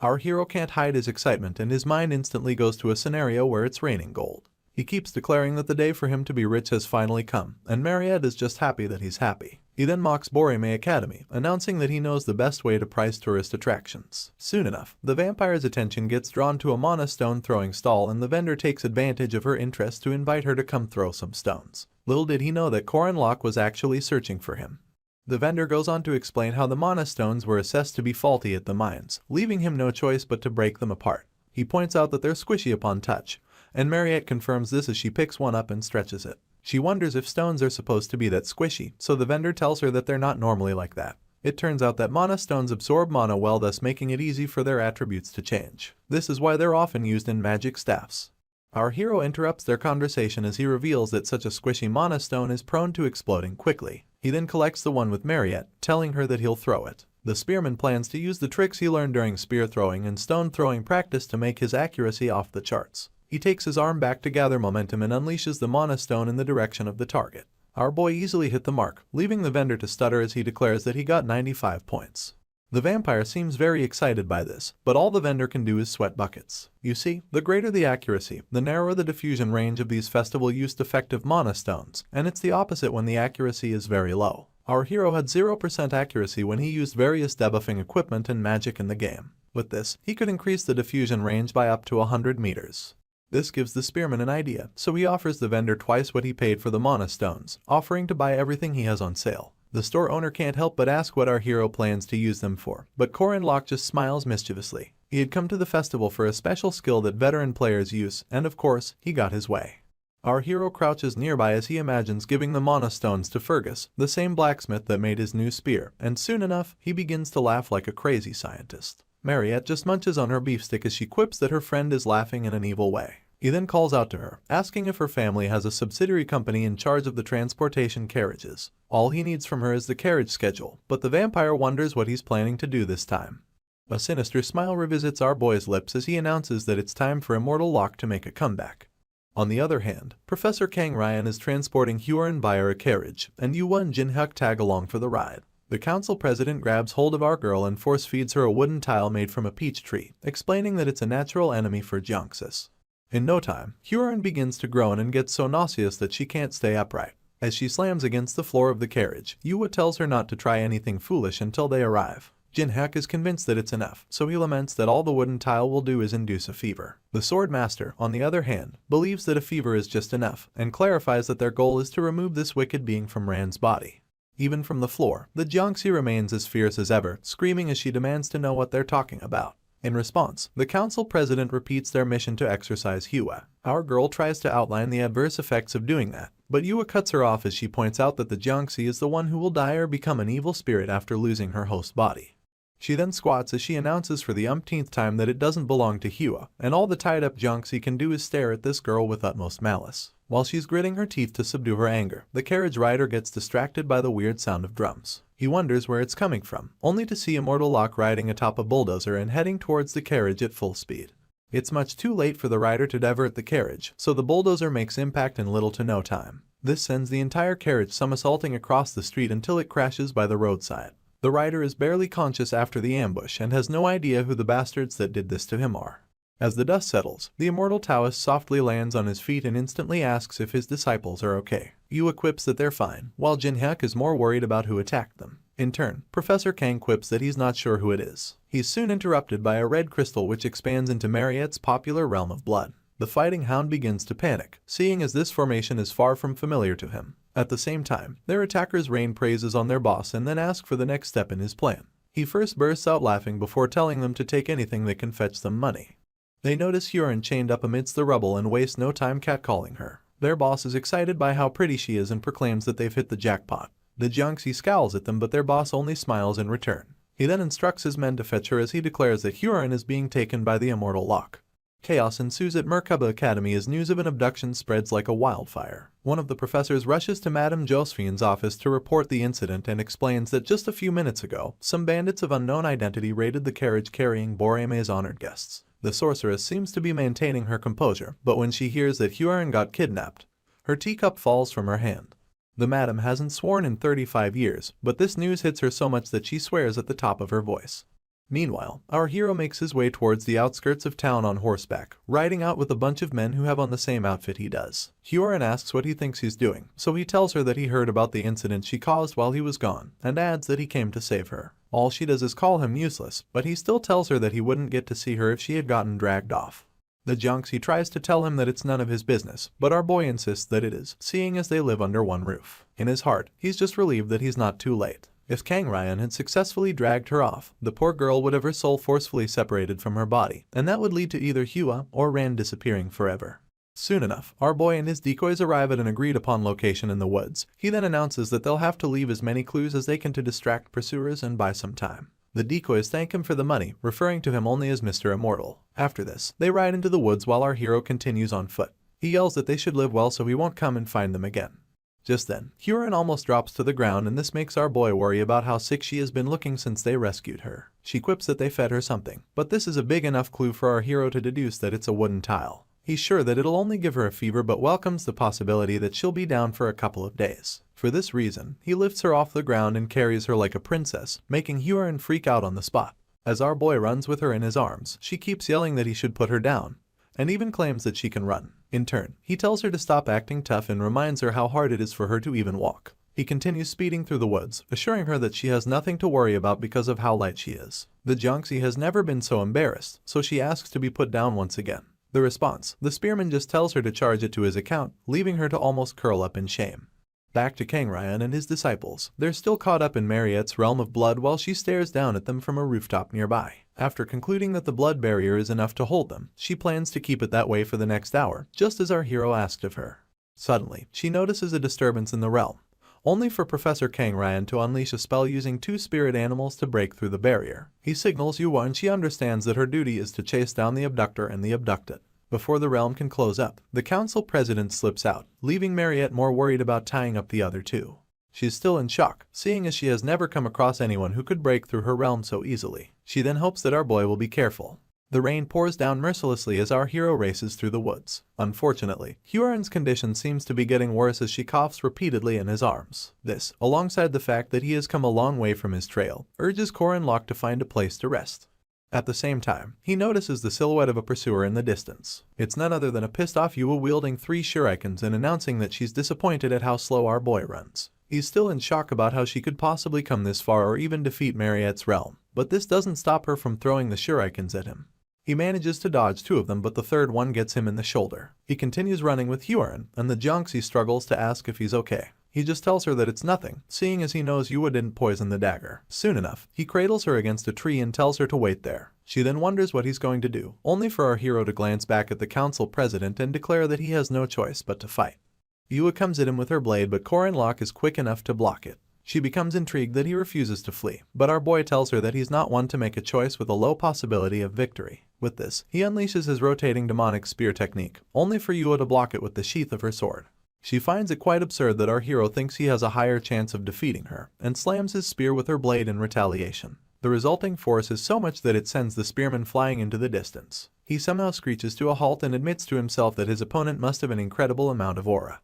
Our hero can't hide his excitement, and his mind instantly goes to a scenario where it's raining gold. He keeps declaring that the day for him to be rich has finally come, and Mariette is just happy that he's happy. He then mocks Manhwa Academy, announcing that he knows the best way to price tourist attractions. Soon enough, the vampire's attention gets drawn to a mana stone throwing stall, and the vendor takes advantage of her interest to invite her to come throw some stones. Little did he know that Korin Locke was actually searching for him. The vendor goes on to explain how the mana stones were assessed to be faulty at the mines, leaving him no choice but to break them apart. He points out that they're squishy upon touch, and Mariette confirms this as she picks one up and stretches it. She wonders if stones are supposed to be that squishy, so the vendor tells her that they're not normally like that. It turns out that mana stones absorb mana well, thus making it easy for their attributes to change. This is why they're often used in magic staffs. Our hero interrupts their conversation as he reveals that such a squishy mana stone is prone to exploding quickly. He then collects the one with Mariette, telling her that he'll throw it. The spearman plans to use the tricks he learned during spear throwing and stone throwing practice to make his accuracy off the charts. He takes his arm back to gather momentum and unleashes the mana stone in the direction of the target. Our boy easily hit the mark, leaving the vendor to stutter as he declares that he got 95 points. The vampire seems very excited by this, but all the vendor can do is sweat buckets. You see, the greater the accuracy, the narrower the diffusion range of these festival-used effective mana stones, and it's the opposite when the accuracy is very low. Our hero had 0% accuracy when he used various debuffing equipment and magic in the game. With this, he could increase the diffusion range by up to 100 meters. This gives the spearman an idea, so he offers the vendor twice what he paid for the mana stones, offering to buy everything he has on sale. The store owner can't help but ask what our hero plans to use them for, but Korin Locke just smiles mischievously. He had come to the festival for a special skill that veteran players use, and of course, he got his way. Our hero crouches nearby as he imagines giving the mana stones to Fergus, the same blacksmith that made his new spear, and soon enough, he begins to laugh like a crazy scientist. Mariette just munches on her beefstick as she quips that her friend is laughing in an evil way. He then calls out to her, asking if her family has a subsidiary company in charge of the transportation carriages. All he needs from her is the carriage schedule, but the vampire wonders what he's planning to do this time. A sinister smile revisits our boy's lips as he announces that it's time for Immortal Locke to make a comeback. On the other hand, Professor Kang Ryan is transporting Huron via a carriage, and Yuwa and Jinhyuk tag along for the ride. The council president grabs hold of our girl and force feeds her a wooden tile made from a peach tree, explaining that it's a natural enemy for Jiangxis. In no time, Huron begins to groan and gets so nauseous that she can't stay upright. As she slams against the floor of the carriage, Yuwa tells her not to try anything foolish until they arrive. Jinhyuk is convinced that it's enough, so he laments that all the wooden tile will do is induce a fever. The sword master, on the other hand, believes that a fever is just enough, and clarifies that their goal is to remove this wicked being from Rand's body. Even from the floor, the Jiangxi remains as fierce as ever, screaming as she demands to know what they're talking about. In response, the council president repeats their mission to exorcise Yuwa. Our girl tries to outline the adverse effects of doing that, but Yuwa cuts her off as she points out that the Jiangxi is the one who will die or become an evil spirit after losing her host body. She then squats as she announces for the umpteenth time that it doesn't belong to Yuwa, and all the tied-up Jiangxi can do is stare at this girl with utmost malice. While she's gritting her teeth to subdue her anger, the carriage rider gets distracted by the weird sound of drums. He wonders where it's coming from, only to see Immortal Locke riding atop a bulldozer and heading towards the carriage at full speed. It's much too late for the rider to divert the carriage, so the bulldozer makes impact in little to no time. This sends the entire carriage somersaulting across the street until it crashes by the roadside. The rider is barely conscious after the ambush and has no idea who the bastards that did this to him are. As the dust settles, the immortal Taoist softly lands on his feet and instantly asks if his disciples are okay. Yuwa quips that they're fine, while Jinhyuk is more worried about who attacked them. In turn, Professor Kang quips that he's not sure who it is. He's soon interrupted by a red crystal which expands into Mariette's popular realm of blood. The fighting hound begins to panic, seeing as this formation is far from familiar to him. At the same time, their attackers rain praises on their boss and then ask for the next step in his plan. He first bursts out laughing before telling them to take anything that can fetch them money. They notice Huron chained up amidst the rubble and waste no time catcalling her. Their boss is excited by how pretty she is and proclaims that they've hit the jackpot. The Jiangxi scowls at them, but their boss only smiles in return. He then instructs his men to fetch her as he declares that Huron is being taken by the Immortal Locke. Chaos ensues at Merkaba Academy as news of an abduction spreads like a wildfire. One of the professors rushes to Madame Josephine's office to report the incident and explains that just a few minutes ago, some bandits of unknown identity raided the carriage carrying Boreme's honored guests. The sorceress seems to be maintaining her composure, but when she hears that Huron got kidnapped, her teacup falls from her hand. The madam hasn't sworn in 35 years, but this news hits her so much that she swears at the top of her voice. Meanwhile, our hero makes his way towards the outskirts of town on horseback, riding out with a bunch of men who have on the same outfit he does. Hyorin asks what he thinks he's doing, so he tells her that he heard about the incident she caused while he was gone, and adds that he came to save her. All she does is call him useless, but he still tells her that he wouldn't get to see her if she had gotten dragged off. The Junxi tries to tell him that it's none of his business, but our boy insists that it is, seeing as they live under one roof. In his heart, he's just relieved that he's not too late. If Kang Ryan had successfully dragged her off, the poor girl would have her soul forcefully separated from her body, and that would lead to either Hua or Ran disappearing forever. Soon enough, our boy and his decoys arrive at an agreed-upon location in the woods. He then announces that they'll have to leave as many clues as they can to distract pursuers and buy some time. The decoys thank him for the money, referring to him only as Mr. Immortal. After this, they ride into the woods while our hero continues on foot. He yells that they should live well so he won't come and find them again. Just then, Hyorin almost drops to the ground, and this makes our boy worry about how sick she has been looking since they rescued her. She quips that they fed her something, but this is a big enough clue for our hero to deduce that it's a wooden tile. He's sure that it'll only give her a fever, but welcomes the possibility that she'll be down for a couple of days. For this reason, he lifts her off the ground and carries her like a princess, making Hyorin freak out on the spot. As our boy runs with her in his arms, she keeps yelling that he should put her down, and even claims that she can run. In turn, he tells her to stop acting tough and reminds her how hard it is for her to even walk. He continues speeding through the woods, assuring her that she has nothing to worry about because of how light she is. The Junxi has never been so embarrassed, so she asks to be put down once again. The response: the spearman just tells her to charge it to his account, leaving her to almost curl up in shame. Back to Kang Ryan and his disciples. They're still caught up in Mariette's realm of blood while she stares down at them from a rooftop nearby. After concluding that the blood barrier is enough to hold them, she plans to keep it that way for the next hour, just as our hero asked of her. Suddenly, she notices a disturbance in the realm, only for Professor Kang Ryan to unleash a spell using two spirit animals to break through the barrier. He signals Yua and she understands that her duty is to chase down the abductor and the abducted. Before the realm can close up, the council president slips out, leaving Mariette more worried about tying up the other two. She's still in shock, seeing as she has never come across anyone who could break through her realm so easily. She then hopes that our boy will be careful. The rain pours down mercilessly as our hero races through the woods. Unfortunately, Hyorin's condition seems to be getting worse as she coughs repeatedly in his arms. This, alongside the fact that he has come a long way from his trail, urges Corin Locke to find a place to rest. At the same time, he notices the silhouette of a pursuer in the distance. It's none other than a pissed-off Yua wielding 3 shurikens and announcing that she's disappointed at how slow our boy runs. He's still in shock about how she could possibly come this far or even defeat Mariette's realm, but this doesn't stop her from throwing the shurikens at him. He manages to dodge 2 of them, but the third one gets him in the shoulder. He continues running with Hyorin, and the Junxi struggles to ask if he's okay. He just tells her that it's nothing, seeing as he knows Yua didn't poison the dagger. Soon enough, he cradles her against a tree and tells her to wait there. She then wonders what he's going to do, only for our hero to glance back at the council president and declare that he has no choice but to fight. Yua comes at him with her blade, but Corin Locke is quick enough to block it. She becomes intrigued that he refuses to flee, but our boy tells her that he's not one to make a choice with a low possibility of victory. With this, he unleashes his rotating demonic spear technique, only for Yua to block it with the sheath of her sword. She finds it quite absurd that our hero thinks he has a higher chance of defeating her, and slams his spear with her blade in retaliation. The resulting force is so much that it sends the spearman flying into the distance. He somehow screeches to a halt and admits to himself that his opponent must have an incredible amount of aura.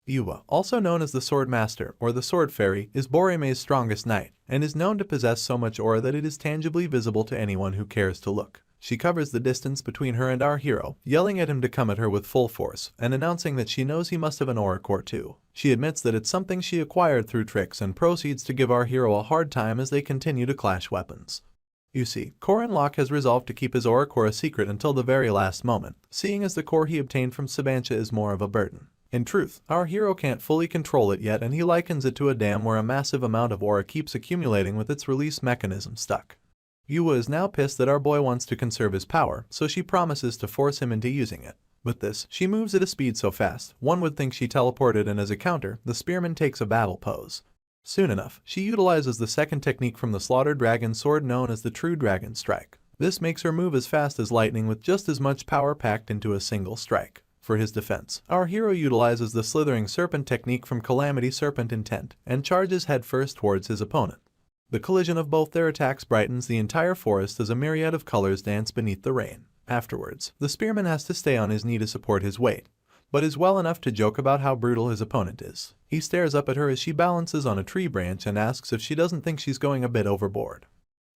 Yua, also known as the Sword Master or the Sword Fairy, is Boreme's strongest knight, and is known to possess so much aura that it is tangibly visible to anyone who cares to look. She covers the distance between her and our hero, yelling at him to come at her with full force, and announcing that she knows he must have an aura core too. She admits that it's something she acquired through tricks and proceeds to give our hero a hard time as they continue to clash weapons. You see, Corin Locke has resolved to keep his aura core a secret until the very last moment, seeing as the core he obtained from Sabancha is more of a burden. In truth, our hero can't fully control it yet, and he likens it to a dam where a massive amount of aura keeps accumulating with its release mechanism stuck. Yua is now pissed that our boy wants to conserve his power, so she promises to force him into using it. With this, she moves at a speed so fast, one would think she teleported, and as a counter, the spearman takes a battle pose. Soon enough, she utilizes the second technique from the slaughtered dragon sword known as the True Dragon Strike. This makes her move as fast as lightning with just as much power packed into a single strike. For his defense, our hero utilizes the Slithering Serpent technique from Calamity Serpent Intent and charges headfirst towards his opponent. The collision of both their attacks brightens the entire forest as a myriad of colors dance beneath the rain. Afterwards, the spearman has to stay on his knee to support his weight, but is well enough to joke about how brutal his opponent is. He stares up at her as she balances on a tree branch and asks if she doesn't think she's going a bit overboard.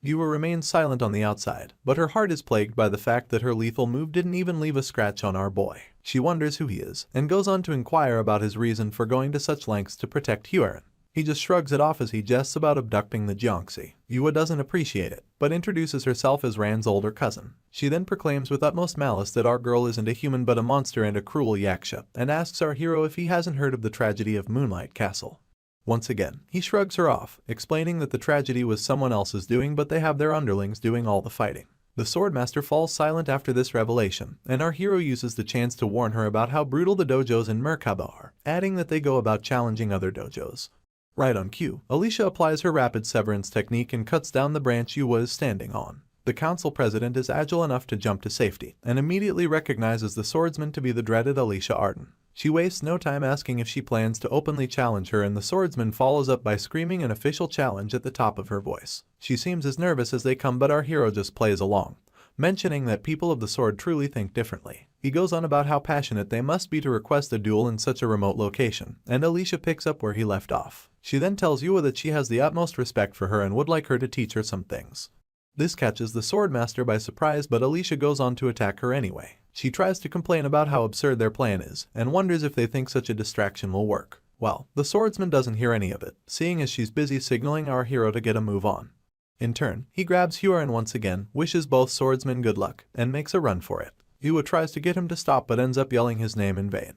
Yua remains silent on the outside, but her heart is plagued by the fact that her lethal move didn't even leave a scratch on our boy. She wonders who he is, and goes on to inquire about his reason for going to such lengths to protect Hyorin. He just shrugs it off as he jests about abducting the Jiangxi. Yua doesn't appreciate it, but introduces herself as Ran's older cousin. She then proclaims with utmost malice that our girl isn't a human but a monster and a cruel yaksha, and asks our hero if he hasn't heard of the tragedy of Moonlight Castle. Once again, he shrugs her off, explaining that the tragedy was someone else's doing but they have their underlings doing all the fighting. The Swordmaster falls silent after this revelation, and our hero uses the chance to warn her about how brutal the dojos in Merkaba are, adding that they go about challenging other dojos. Right on cue, Alicia applies her rapid severance technique and cuts down the branch Yua is standing on. The council president is agile enough to jump to safety, and immediately recognizes the swordsman to be the dreaded Alicia Arden. She wastes no time asking if she plans to openly challenge her, and the swordsman follows up by screaming an official challenge at the top of her voice. She seems as nervous as they come, but our hero just plays along, mentioning that people of the sword truly think differently. He goes on about how passionate they must be to request a duel in such a remote location, and Alicia picks up where he left off. She then tells Yua that she has the utmost respect for her and would like her to teach her some things. This catches the Swordmaster by surprise, but Alicia goes on to attack her anyway. She tries to complain about how absurd their plan is, and wonders if they think such a distraction will work. Well, the swordsman doesn't hear any of it, seeing as she's busy signaling our hero to get a move on. In turn, he grabs Hyorin once again, wishes both swordsmen good luck, and makes a run for it. Yua tries to get him to stop but ends up yelling his name in vain.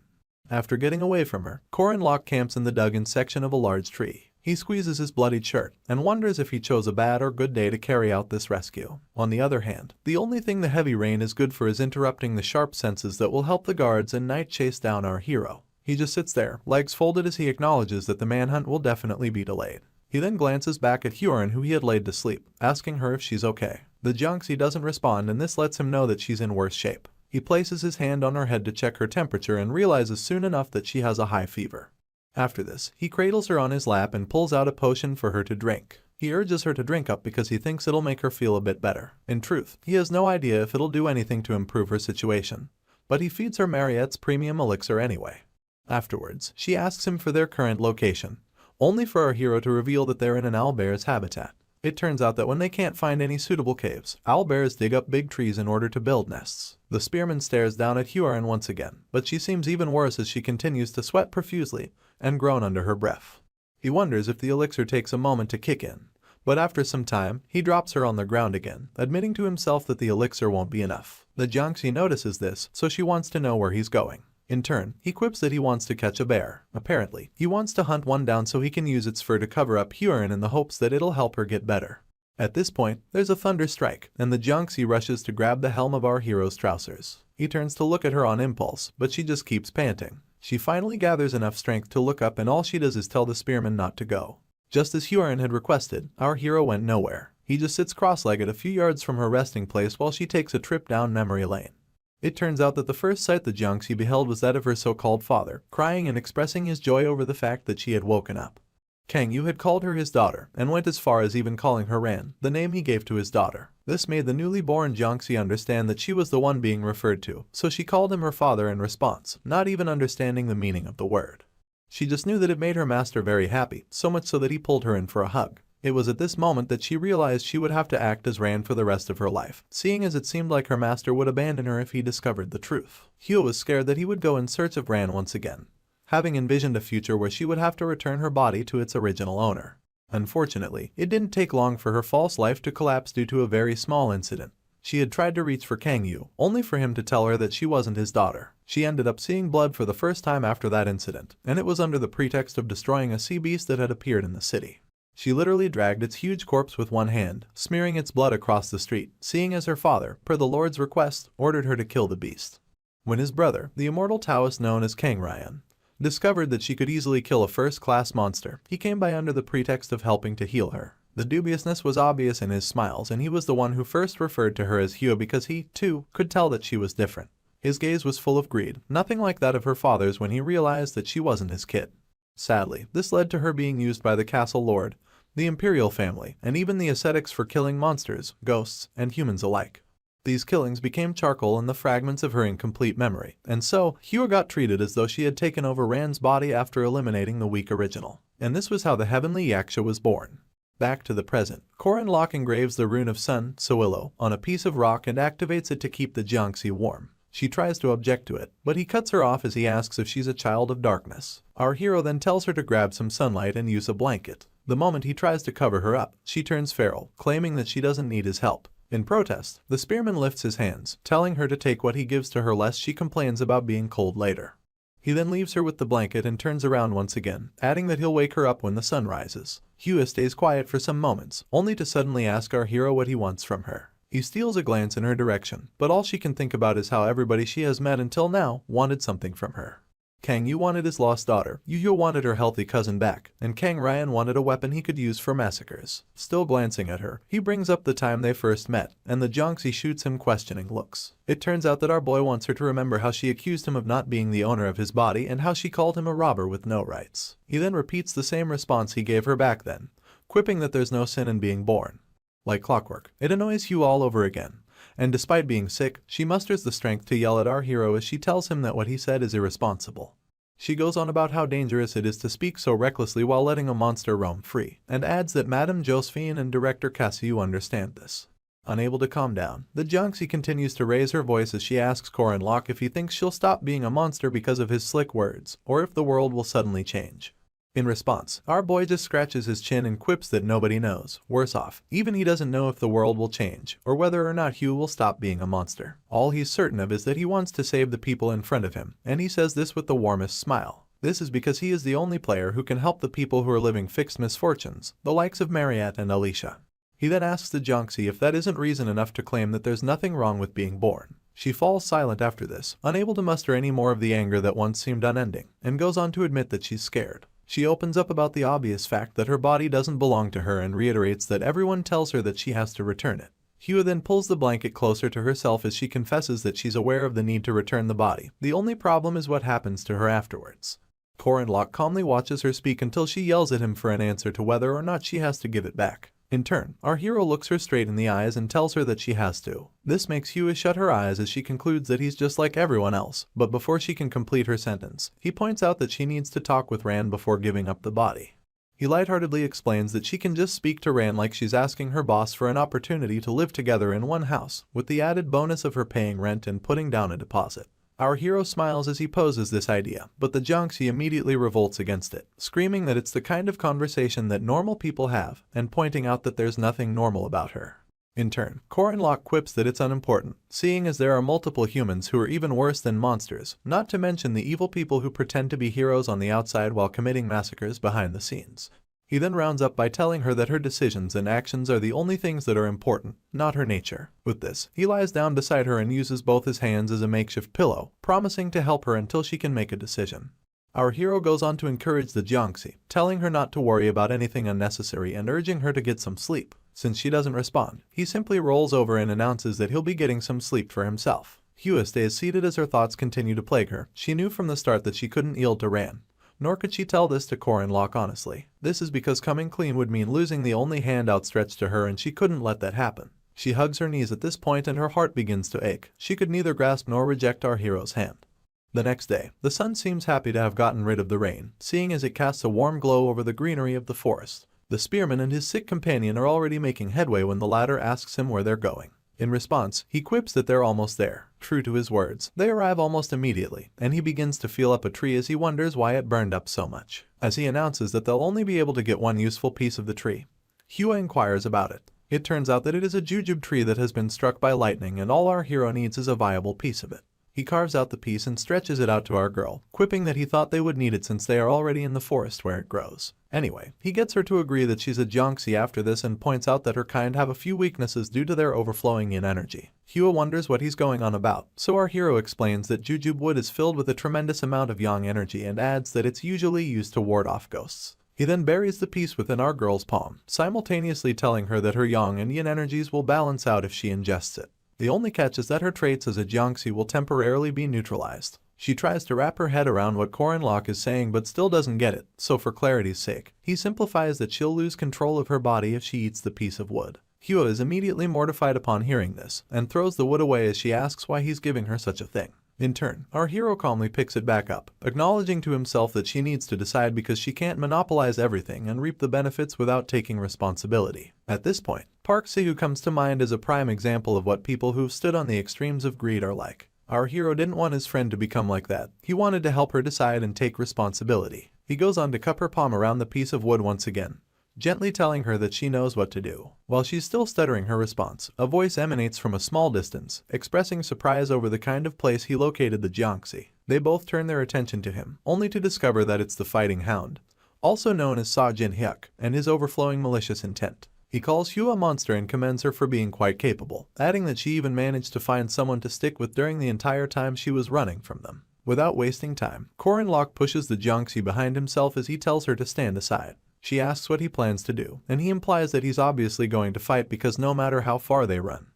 After getting away from her, Korin Locke camps in the dug-in section of a large tree. He squeezes his bloodied shirt, and wonders if he chose a bad or good day to carry out this rescue. On the other hand, the only thing the heavy rain is good for is interrupting the sharp senses that will help the guards and night chase down our hero. He just sits there, legs folded, as he acknowledges that the manhunt will definitely be delayed. He then glances back at Hyorin, who he had laid to sleep, asking her if she's okay. The Jiangxi doesn't respond, and this lets him know that she's in worse shape. He places his hand on her head to check her temperature and realizes soon enough that she has a high fever. After this, he cradles her on his lap and pulls out a potion for her to drink. He urges her to drink up because he thinks it'll make her feel a bit better. In truth, he has no idea if it'll do anything to improve her situation, but he feeds her Mariette's premium elixir anyway. Afterwards, she asks him for their current location, only for our hero to reveal that they're in an owlbear's habitat. It turns out that when they can't find any suitable caves, owlbears dig up big trees in order to build nests. The spearman stares down at Hyorin once again, but she seems even worse as she continues to sweat profusely and groan under her breath. He wonders if the elixir takes a moment to kick in, but after some time, he drops her on the ground again, admitting to himself that the elixir won't be enough. The Jiangxi notices this, so she wants to know where he's going. In turn, he quips that he wants to catch a bear. Apparently, he wants to hunt one down so he can use its fur to cover up Hyorin in the hopes that it'll help her get better. At this point, there's a thunder strike, and the Jiangxi rushes to grab the helm of our hero's trousers. He turns to look at her on impulse, but she just keeps panting. She finally gathers enough strength to look up, and all she does is tell the spearman not to go. Just as Hyorin had requested, our hero went nowhere. He just sits cross-legged a few yards from her resting place while she takes a trip down memory lane. It turns out that the first sight the Jiangxi beheld was that of her so-called father, crying and expressing his joy over the fact that she had woken up. Kang Yu had called her his daughter, and went as far as even calling her Ran, the name he gave to his daughter. This made the newly born Jiangxi understand that she was the one being referred to, so she called him her father in response, not even understanding the meaning of the word. She just knew that it made her master very happy, so much so that he pulled her in for a hug. It was at this moment that she realized she would have to act as Ran for the rest of her life, seeing as it seemed like her master would abandon her if he discovered the truth. Hyo was scared that he would go in search of Ran once again, having envisioned a future where she would have to return her body to its original owner. Unfortunately, it didn't take long for her false life to collapse due to a very small incident. She had tried to reach for Kang Yu, only for him to tell her that she wasn't his daughter. She ended up seeing blood for the first time after that incident, and it was under the pretext of destroying a sea beast that had appeared in the city. She literally dragged its huge corpse with one hand, smearing its blood across the street, seeing as her father, per the Lord's request, ordered her to kill the beast. When his brother, the immortal Taoist known as Kang Ryan, discovered that she could easily kill a first-class monster, he came by under the pretext of helping to heal her. The dubiousness was obvious in his smiles, and he was the one who first referred to her as Hyo because he, too, could tell that she was different. His gaze was full of greed, nothing like that of her father's when he realized that she wasn't his kid. Sadly, this led to her being used by the castle lord, the imperial family, and even the ascetics for killing monsters, ghosts, and humans alike. These killings became charcoal in the fragments of her incomplete memory, and so, Hyo got treated as though she had taken over Ran's body after eliminating the weak original. And this was how the heavenly Yaksha was born. Back to the present. Korin Lok engraves the rune of Sun, Sowilo, on a piece of rock and activates it to keep the Jiangxi warm. She tries to object to it, but he cuts her off as he asks if she's a child of darkness. Our hero then tells her to grab some sunlight and use a blanket. The moment he tries to cover her up, she turns feral, claiming that she doesn't need his help. In protest, the spearman lifts his hands, telling her to take what he gives to her lest she complains about being cold later. He then leaves her with the blanket and turns around once again, adding that he'll wake her up when the sun rises. Hua stays quiet for some moments, only to suddenly ask our hero what he wants from her. He steals a glance in her direction, but all she can think about is how everybody she has met until now wanted something from her. Kang Yu wanted his lost daughter, Yu Yu wanted her healthy cousin back, and Kang Ryan wanted a weapon he could use for massacres. Still glancing at her, he brings up the time they first met, and the Jiangxi shoots him questioning looks. It turns out that our boy wants her to remember how she accused him of not being the owner of his body and how she called him a robber with no rights. He then repeats the same response he gave her back then, quipping that there's no sin in being born. Like clockwork, it annoys Hugh all over again, and despite being sick, she musters the strength to yell at our hero as she tells him that what he said is irresponsible. She goes on about how dangerous it is to speak so recklessly while letting a monster roam free, and adds that Madame Josephine and director Cassiu understand this. Unable to calm down, the Jiangxi continues to raise her voice as she asks Korin Lok if he thinks she'll stop being a monster because of his slick words, or if the world will suddenly change. In response, our boy just scratches his chin and quips that nobody knows. Worse off, even he doesn't know if the world will change, or whether or not Hugh will stop being a monster. All he's certain of is that he wants to save the people in front of him, and he says this with the warmest smile. This is because he is the only player who can help the people who are living fixed misfortunes, the likes of Mariette and Alicia. He then asks the Jiangxi if that isn't reason enough to claim that there's nothing wrong with being born. She falls silent after this, unable to muster any more of the anger that once seemed unending, and goes on to admit that she's scared. She opens up about the obvious fact that her body doesn't belong to her and reiterates that everyone tells her that she has to return it. Hua then pulls the blanket closer to herself as she confesses that she's aware of the need to return the body. The only problem is what happens to her afterwards. Korin Lok calmly watches her speak until she yells at him for an answer to whether or not she has to give it back. In turn, our hero looks her straight in the eyes and tells her that she has to. This makes Hua shut her eyes as she concludes that he's just like everyone else, but before she can complete her sentence, he points out that she needs to talk with Rand before giving up the body. He lightheartedly explains that she can just speak to Rand like she's asking her boss for an opportunity to live together in one house, with the added bonus of her paying rent and putting down a deposit. Our hero smiles as he poses this idea, but the Jiangxi immediately revolts against it, screaming that it's the kind of conversation that normal people have, and pointing out that there's nothing normal about her. In turn, Korin Lok quips that it's unimportant, seeing as there are multiple humans who are even worse than monsters, not to mention the evil people who pretend to be heroes on the outside while committing massacres behind the scenes. He then rounds up by telling her that her decisions and actions are the only things that are important, not her nature. With this, he lies down beside her and uses both his hands as a makeshift pillow, promising to help her until she can make a decision. Our hero goes on to encourage the Jiangxi, telling her not to worry about anything unnecessary and urging her to get some sleep. Since she doesn't respond, he simply rolls over and announces that he'll be getting some sleep for himself. Hua stays seated as her thoughts continue to plague her. She knew from the start that she couldn't yield to Ran. Nor could she tell this to Korin Lok honestly. This is because coming clean would mean losing the only hand outstretched to her, and she couldn't let that happen. She hugs her knees at this point and her heart begins to ache. She could neither grasp nor reject our hero's hand. The next day, the sun seems happy to have gotten rid of the rain, seeing as it casts a warm glow over the greenery of the forest. The spearman and his sick companion are already making headway when the latter asks him where they're going. In response, he quips that they're almost there. True to his words, they arrive almost immediately, and he begins to feel up a tree as he wonders why it burned up so much. As he announces that they'll only be able to get one useful piece of the tree, Hua inquires about it. It turns out that it is a jujube tree that has been struck by lightning, and all our hero needs is a viable piece of it. He carves out the piece and stretches it out to our girl, quipping that he thought they would need it since they are already in the forest where it grows. Anyway, he gets her to agree that she's a Jiangxi after this and points out that her kind have a few weaknesses due to their overflowing yin energy. Hua wonders what he's going on about, so our hero explains that jujube wood is filled with a tremendous amount of yang energy and adds that it's usually used to ward off ghosts. He then buries the piece within our girl's palm, simultaneously telling her that her yang and yin energies will balance out if she ingests it. The only catch is that her traits as a Jiangxi will temporarily be neutralized. She tries to wrap her head around what Korin Lok is saying but still doesn't get it, so for clarity's sake, he simplifies that she'll lose control of her body if she eats the piece of wood. Hua is immediately mortified upon hearing this, and throws the wood away as she asks why he's giving her such a thing. In turn, our hero calmly picks it back up, acknowledging to himself that she needs to decide because she can't monopolize everything and reap the benefits without taking responsibility. At this point, Park Sahu comes to mind as a prime example of what people who've stood on the extremes of greed are like. Our hero didn't want his friend to become like that. He wanted to help her decide and take responsibility. He goes on to cup her palm around the piece of wood once again, gently telling her that she knows what to do. While she's still stuttering her response, a voice emanates from a small distance, expressing surprise over the kind of place he located the Jiangxi. They both turn their attention to him, only to discover that it's the Fighting Hound, also known as Sa Jin Hyuk, and his overflowing malicious intent. He calls Hua a monster and commends her for being quite capable, adding that she even managed to find someone to stick with during the entire time she was running from them. Without wasting time, Korin Lok pushes the Jiangxi behind himself as he tells her to stand aside. She asks what he plans to do, and he implies that he's obviously going to fight because no matter how far they run,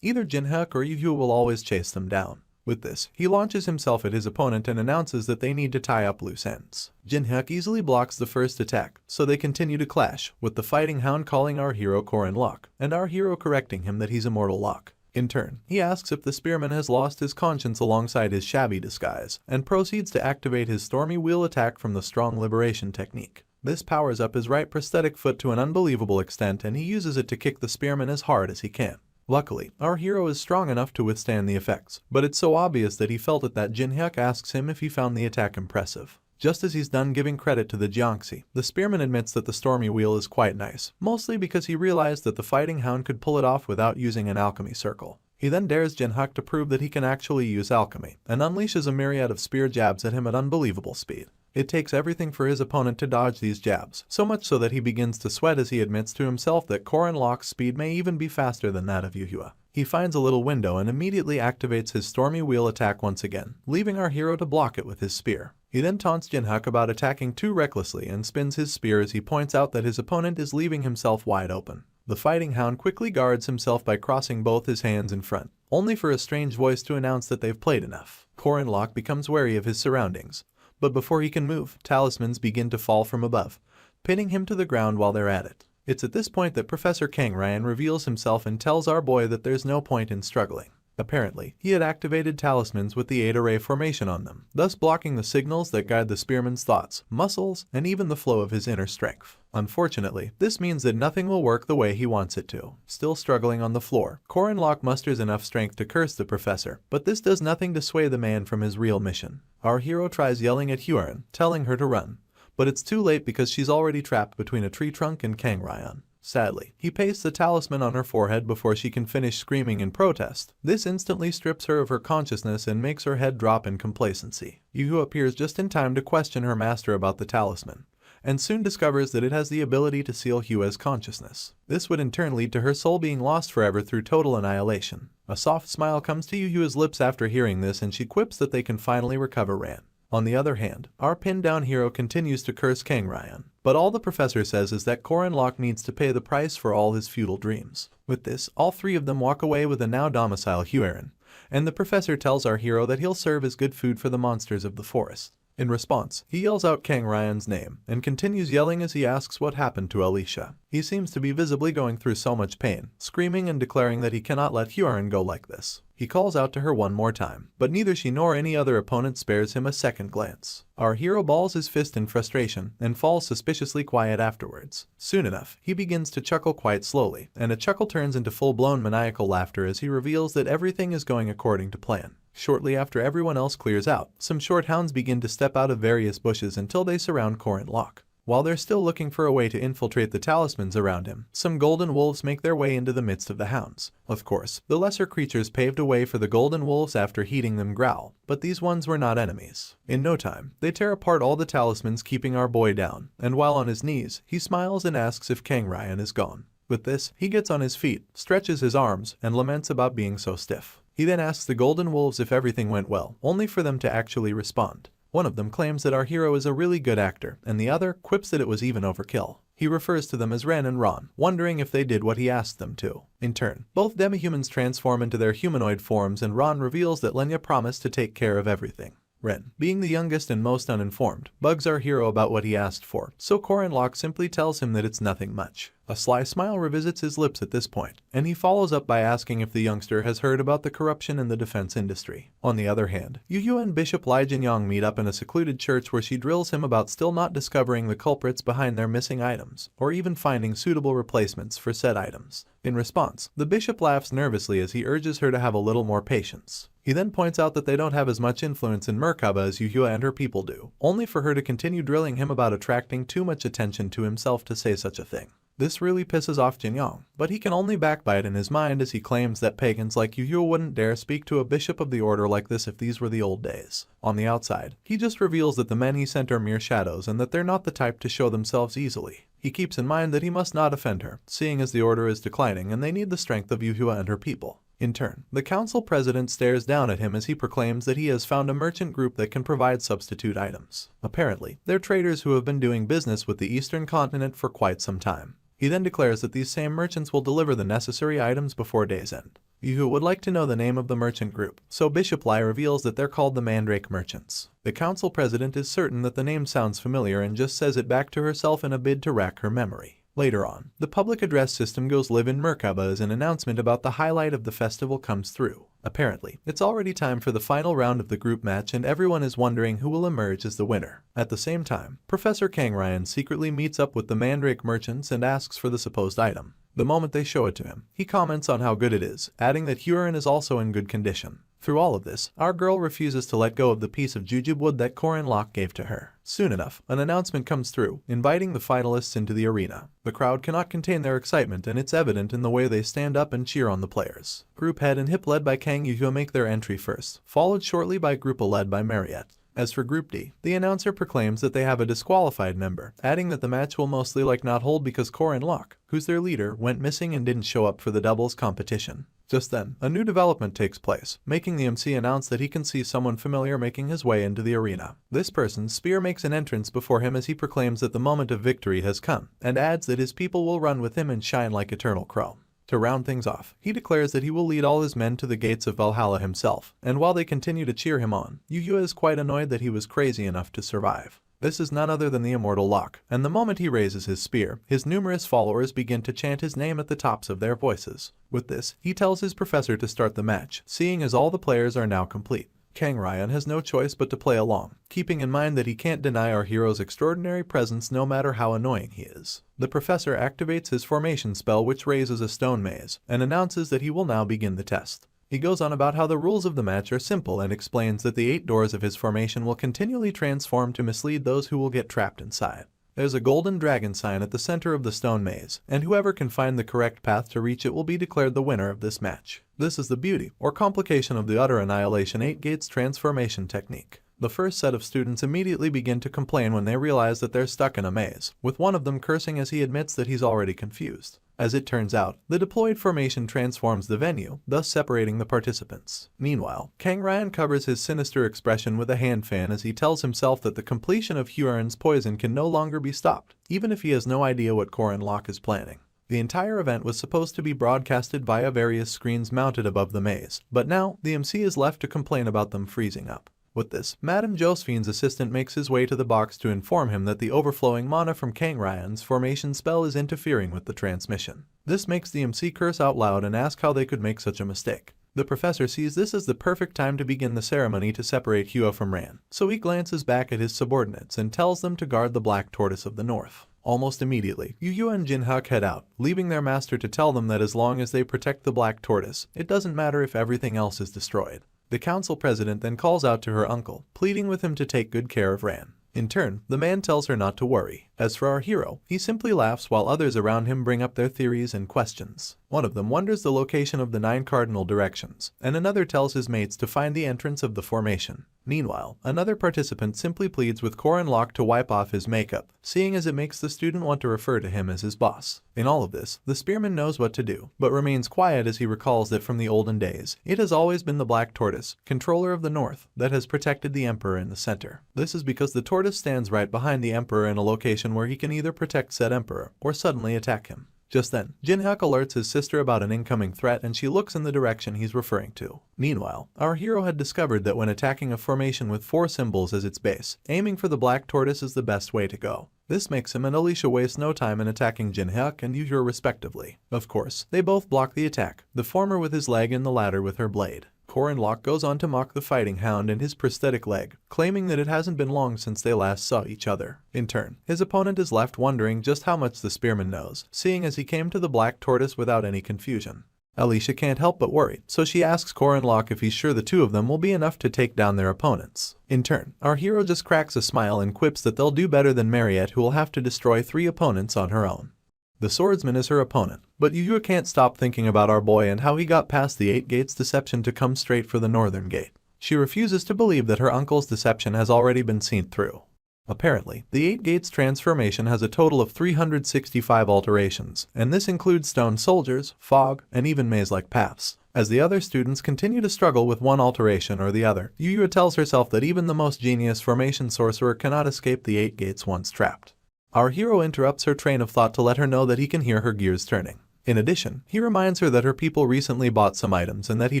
either Jinhyuk or Yu will always chase them down. With this, he launches himself at his opponent and announces that they need to tie up loose ends. Jinhyuk easily blocks the first attack, so they continue to clash, with the Fighting Hound calling our hero Korin Lok, and our hero correcting him that he's Immortal Lok. In turn, he asks if the spearman has lost his conscience alongside his shabby disguise, and proceeds to activate his Stormy Wheel attack from the Strong Liberation technique. This powers up his right prosthetic foot to an unbelievable extent, and he uses it to kick the spearman as hard as he can. Luckily, our hero is strong enough to withstand the effects, but it's so obvious that he felt it that Jinhyuk asks him if he found the attack impressive. Just as he's done giving credit to the Jiangxi, the spearman admits that the Stormy Wheel is quite nice, mostly because he realized that the Fighting Hound could pull it off without using an alchemy circle. He then dares Jinhyuk to prove that he can actually use alchemy, and unleashes a myriad of spear jabs at him at unbelievable speed. It takes everything for his opponent to dodge these jabs, so much so that he begins to sweat as he admits to himself that Korin Lok's speed may even be faster than that of Yuhua. He finds a little window and immediately activates his Stormy Wheel attack once again, leaving our hero to block it with his spear. He then taunts Jinhyuk about attacking too recklessly and spins his spear as he points out that his opponent is leaving himself wide open. The Fighting Hound quickly guards himself by crossing both his hands in front, only for a strange voice to announce that they've played enough. Korin Lok becomes wary of his surroundings, but before he can move, talismans begin to fall from above, pinning him to the ground while they're at it. It's at this point that Professor Kang Ryan reveals himself and tells our boy that there's no point in struggling. Apparently, he had activated talismans with the 8-array formation on them, thus blocking the signals that guide the spearman's thoughts, muscles, and even the flow of his inner strength. Unfortunately, this means that nothing will work the way he wants it to. Still struggling on the floor, Korin Lok musters enough strength to curse the professor, but this does nothing to sway the man from his real mission. Our hero tries yelling at Huron, telling her to run, but it's too late because she's already trapped between a tree trunk and Kang Ryan. Sadly, he pastes the talisman on her forehead before she can finish screaming in protest. This instantly strips her of her consciousness and makes her head drop in complacency. Yu appears just in time to question her master about the talisman, and soon discovers that it has the ability to seal Hua's consciousness. This would in turn lead to her soul being lost forever through total annihilation. A soft smile comes to Yu's lips after hearing this, and she quips that they can finally recover Ran. On the other hand, our pinned-down hero continues to curse Kang Ryan, but all the professor says is that Korin Lok needs to pay the price for all his futile dreams. With this, all three of them walk away with a now docile Huron, and the professor tells our hero that he'll serve as good food for the monsters of the forest. In response, he yells out Kang Ryan's name, and continues yelling as he asks what happened to Alicia. He seems to be visibly going through so much pain, screaming and declaring that he cannot let Huron go like this. He calls out to her one more time, but neither she nor any other opponent spares him a second glance. Our hero balls his fist in frustration, and falls suspiciously quiet afterwards. Soon enough, he begins to chuckle quite slowly, and a chuckle turns into full-blown maniacal laughter as he reveals that everything is going according to plan. Shortly after everyone else clears out, some short hounds begin to step out of various bushes until they surround Korin Lok. While they're still looking for a way to infiltrate the talismans around him, some golden wolves make their way into the midst of the hounds. Of course, the lesser creatures paved a way for the golden wolves after heeding them growl, but these ones were not enemies. In no time, they tear apart all the talismans, keeping our boy down, and while on his knees, he smiles and asks if Kang Ryan is gone. With this, he gets on his feet, stretches his arms, and laments about being so stiff. He then asks the golden wolves if everything went well, only for them to actually respond. One of them claims that our hero is a really good actor, and the other quips that it was even overkill. He refers to them as Ren and Ron, wondering if they did what he asked them to. In turn, both demihumans transform into their humanoid forms, and Ron reveals that Lenya promised to take care of everything. Ren, being the youngest and most uninformed, bugs our hero about what he asked for, so Korin Lok simply tells him that it's nothing much. A sly smile revisits his lips at this point, and he follows up by asking if the youngster has heard about the corruption in the defense industry. On the other hand, Yu and Bishop Lai Jinyang meet up in a secluded church where she drills him about still not discovering the culprits behind their missing items, or even finding suitable replacements for said items. In response, the bishop laughs nervously as he urges her to have a little more patience. He then points out that they don't have as much influence in Merkaba as Yu and her people do, only for her to continue drilling him about attracting too much attention to himself to say such a thing. This really pisses off Jinyang, but he can only backbite in his mind as he claims that pagans like Yu wouldn't dare speak to a bishop of the order like this if these were the old days. On the outside, he just reveals that the men he sent are mere shadows and that they're not the type to show themselves easily. He keeps in mind that he must not offend her, seeing as the order is declining and they need the strength of Yu and her people. In turn, the council president stares down at him as he proclaims that he has found a merchant group that can provide substitute items. Apparently, they're traders who have been doing business with the eastern continent for quite some time. He then declares that these same merchants will deliver the necessary items before day's end. Yu would like to know the name of the merchant group, so Bishop Lai reveals that they're called the Mandrake Merchants. The council president is certain that the name sounds familiar and just says it back to herself in a bid to rack her memory. Later on, the public address system goes live in Merkaba as an announcement about the highlight of the festival comes through. Apparently, it's already time for the final round of the group match and everyone is wondering who will emerge as the winner. At the same time, Professor Kang Ryan secretly meets up with the Mandrake merchants and asks for the supposed item. The moment they show it to him, he comments on how good it is, adding that Huron is also in good condition. Through all of this, our girl refuses to let go of the piece of jujube wood that Korin Locke gave to her. Soon enough, an announcement comes through, inviting the finalists into the arena. The crowd cannot contain their excitement and it's evident in the way they stand up and cheer on the players. Group Head and Hip led by Kang Yu make their entry first, followed shortly by Group A led by Mariette. As for Group D, the announcer proclaims that they have a disqualified member, adding that the match will mostly not hold because Korin Locke, who's their leader, went missing and didn't show up for the doubles competition. Just then, a new development takes place, making the MC announce that he can see someone familiar making his way into the arena. This person's spear makes an entrance before him as he proclaims that the moment of victory has come, and adds that his people will run with him and shine like eternal chrome. To round things off, he declares that he will lead all his men to the gates of Valhalla himself, and while they continue to cheer him on, Yu is quite annoyed that he was crazy enough to survive. This is none other than the immortal Locke, and the moment he raises his spear, his numerous followers begin to chant his name at the tops of their voices. With this, he tells his professor to start the match, seeing as all the players are now complete. Kang Ryan has no choice but to play along, keeping in mind that he can't deny our hero's extraordinary presence no matter how annoying he is. The professor activates his formation spell which raises a stone maze, and announces that he will now begin the test. He goes on about how the rules of the match are simple and explains that the 8 doors of his formation will continually transform to mislead those who will get trapped inside. There's a golden dragon sign at the center of the stone maze, and whoever can find the correct path to reach it will be declared the winner of this match. This is the beauty, or complication of the utter annihilation 8 gates transformation technique. The first set of students immediately begin to complain when they realize that they're stuck in a maze, with one of them cursing as he admits that he's already confused. As it turns out, the deployed formation transforms the venue, thus separating the participants. Meanwhile, Kang Ryan covers his sinister expression with a hand fan as he tells himself that the completion of Huron's poison can no longer be stopped, even if he has no idea what Korin Locke is planning. The entire event was supposed to be broadcasted via various screens mounted above the maze, but now the MC is left to complain about them freezing up. With this, Madame Josephine's assistant makes his way to the box to inform him that the overflowing mana from Kang Ryan's formation spell is interfering with the transmission. This makes the MC curse out loud and ask how they could make such a mistake. The professor sees this as the perfect time to begin the ceremony to separate Hua from Ran, so he glances back at his subordinates and tells them to guard the Black Tortoise of the North. Almost immediately, Yu and Jinhak head out, leaving their master to tell them that as long as they protect the Black Tortoise, it doesn't matter if everything else is destroyed. The council president then calls out to her uncle, pleading with him to take good care of Ran. In turn, the man tells her not to worry. As for our hero, he simply laughs while others around him bring up their theories and questions. One of them wonders the location of the 9 cardinal directions, and another tells his mates to find the entrance of the formation. Meanwhile, another participant simply pleads with Korin Locke to wipe off his makeup, seeing as it makes the student want to refer to him as his boss. In all of this, the spearman knows what to do, but remains quiet as he recalls that from the olden days, it has always been the Black Tortoise, controller of the North, that has protected the Emperor in the center. This is because the tortoise stands right behind the Emperor in a location where he can either protect said Emperor or suddenly attack him. Just then, Jinhak alerts his sister about an incoming threat and she looks in the direction he's referring to. Meanwhile, our hero had discovered that when attacking a formation with 4 symbols as its base, aiming for the Black Tortoise is the best way to go. This makes him and Alicia waste no time in attacking Jinhyuk and Yuhyo respectively. Of course, they both block the attack, the former with his leg and the latter with her blade. Korin Lok goes on to mock the fighting hound and his prosthetic leg, claiming that it hasn't been long since they last saw each other. In turn, his opponent is left wondering just how much the spearman knows, seeing as he came to the Black Tortoise without any confusion. Alicia can't help but worry, so she asks Korin Lok if he's sure the two of them will be enough to take down their opponents. In turn, our hero just cracks a smile and quips that they'll do better than Mariette, who will have to destroy 3 opponents on her own. The swordsman is her opponent, but Yuhyo can't stop thinking about our boy and how he got past the 8 gates deception to come straight for the northern gate. She refuses to believe that her uncle's deception has already been seen through. Apparently, the 8 gates transformation has a total of 365 alterations, and this includes stone soldiers, fog, and even maze-like paths. As the other students continue to struggle with one alteration or the other, Yuhyo tells herself that even the most genius formation sorcerer cannot escape the 8 gates once trapped. Our hero interrupts her train of thought to let her know that he can hear her gears turning. In addition, he reminds her that her people recently bought some items and that he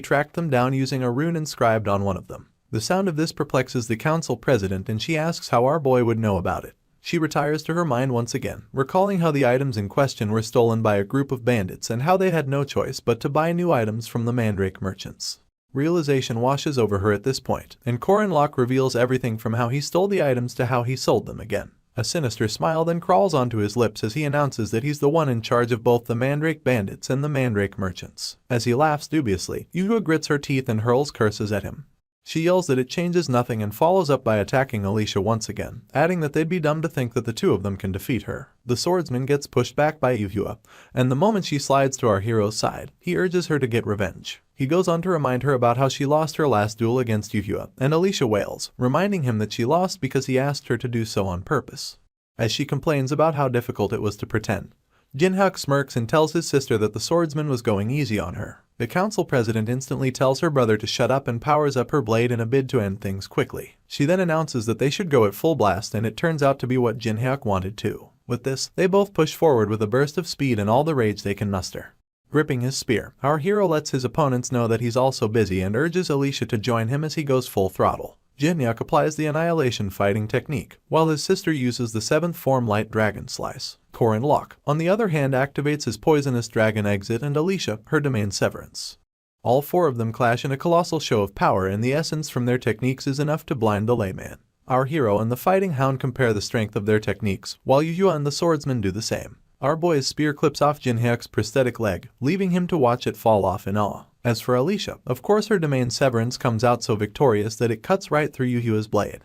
tracked them down using a rune inscribed on one of them. The sound of this perplexes the council president and she asks how our boy would know about it. She retires to her mind once again, recalling how the items in question were stolen by a group of bandits and how they had no choice but to buy new items from the mandrake merchants. Realization washes over her at this point, and Korin Lok reveals everything from how he stole the items to how he sold them again. A sinister smile then crawls onto his lips as he announces that he's the one in charge of both the mandrake bandits and the mandrake merchants. As he laughs dubiously, Yuhyo grits her teeth and hurls curses at him. She yells that it changes nothing and follows up by attacking Alicia once again, adding that they'd be dumb to think that the two of them can defeat her. The swordsman gets pushed back by Yuhyo, and the moment she slides to our hero's side, he urges her to get revenge. He goes on to remind her about how she lost her last duel against Yuhyo, and Alicia wails, reminding him that she lost because he asked her to do so on purpose. As she complains about how difficult it was to pretend, Jinhyuk smirks and tells his sister that the swordsman was going easy on her. The council president instantly tells her brother to shut up and powers up her blade in a bid to end things quickly. She then announces that they should go at full blast, and it turns out to be what Jinhyuk wanted too. With this, they both push forward with a burst of speed and all the rage they can muster. Gripping his spear, our hero lets his opponents know that he's also busy and urges Alicia to join him as he goes full throttle. Jinhyuk applies the annihilation fighting technique, while his sister uses the 7th form light dragon slice. Korin Lok, on the other hand, activates his poisonous dragon exit and Alicia, her domain severance. All 4 of them clash in a colossal show of power, and the essence from their techniques is enough to blind the layman. Our hero and the fighting hound compare the strength of their techniques, while Yuhyo and the swordsman do the same. Our boy's spear clips off Jinhyuk's prosthetic leg, leaving him to watch it fall off in awe. As for Alicia, of course her domain severance comes out so victorious that it cuts right through Yuhyo's blade.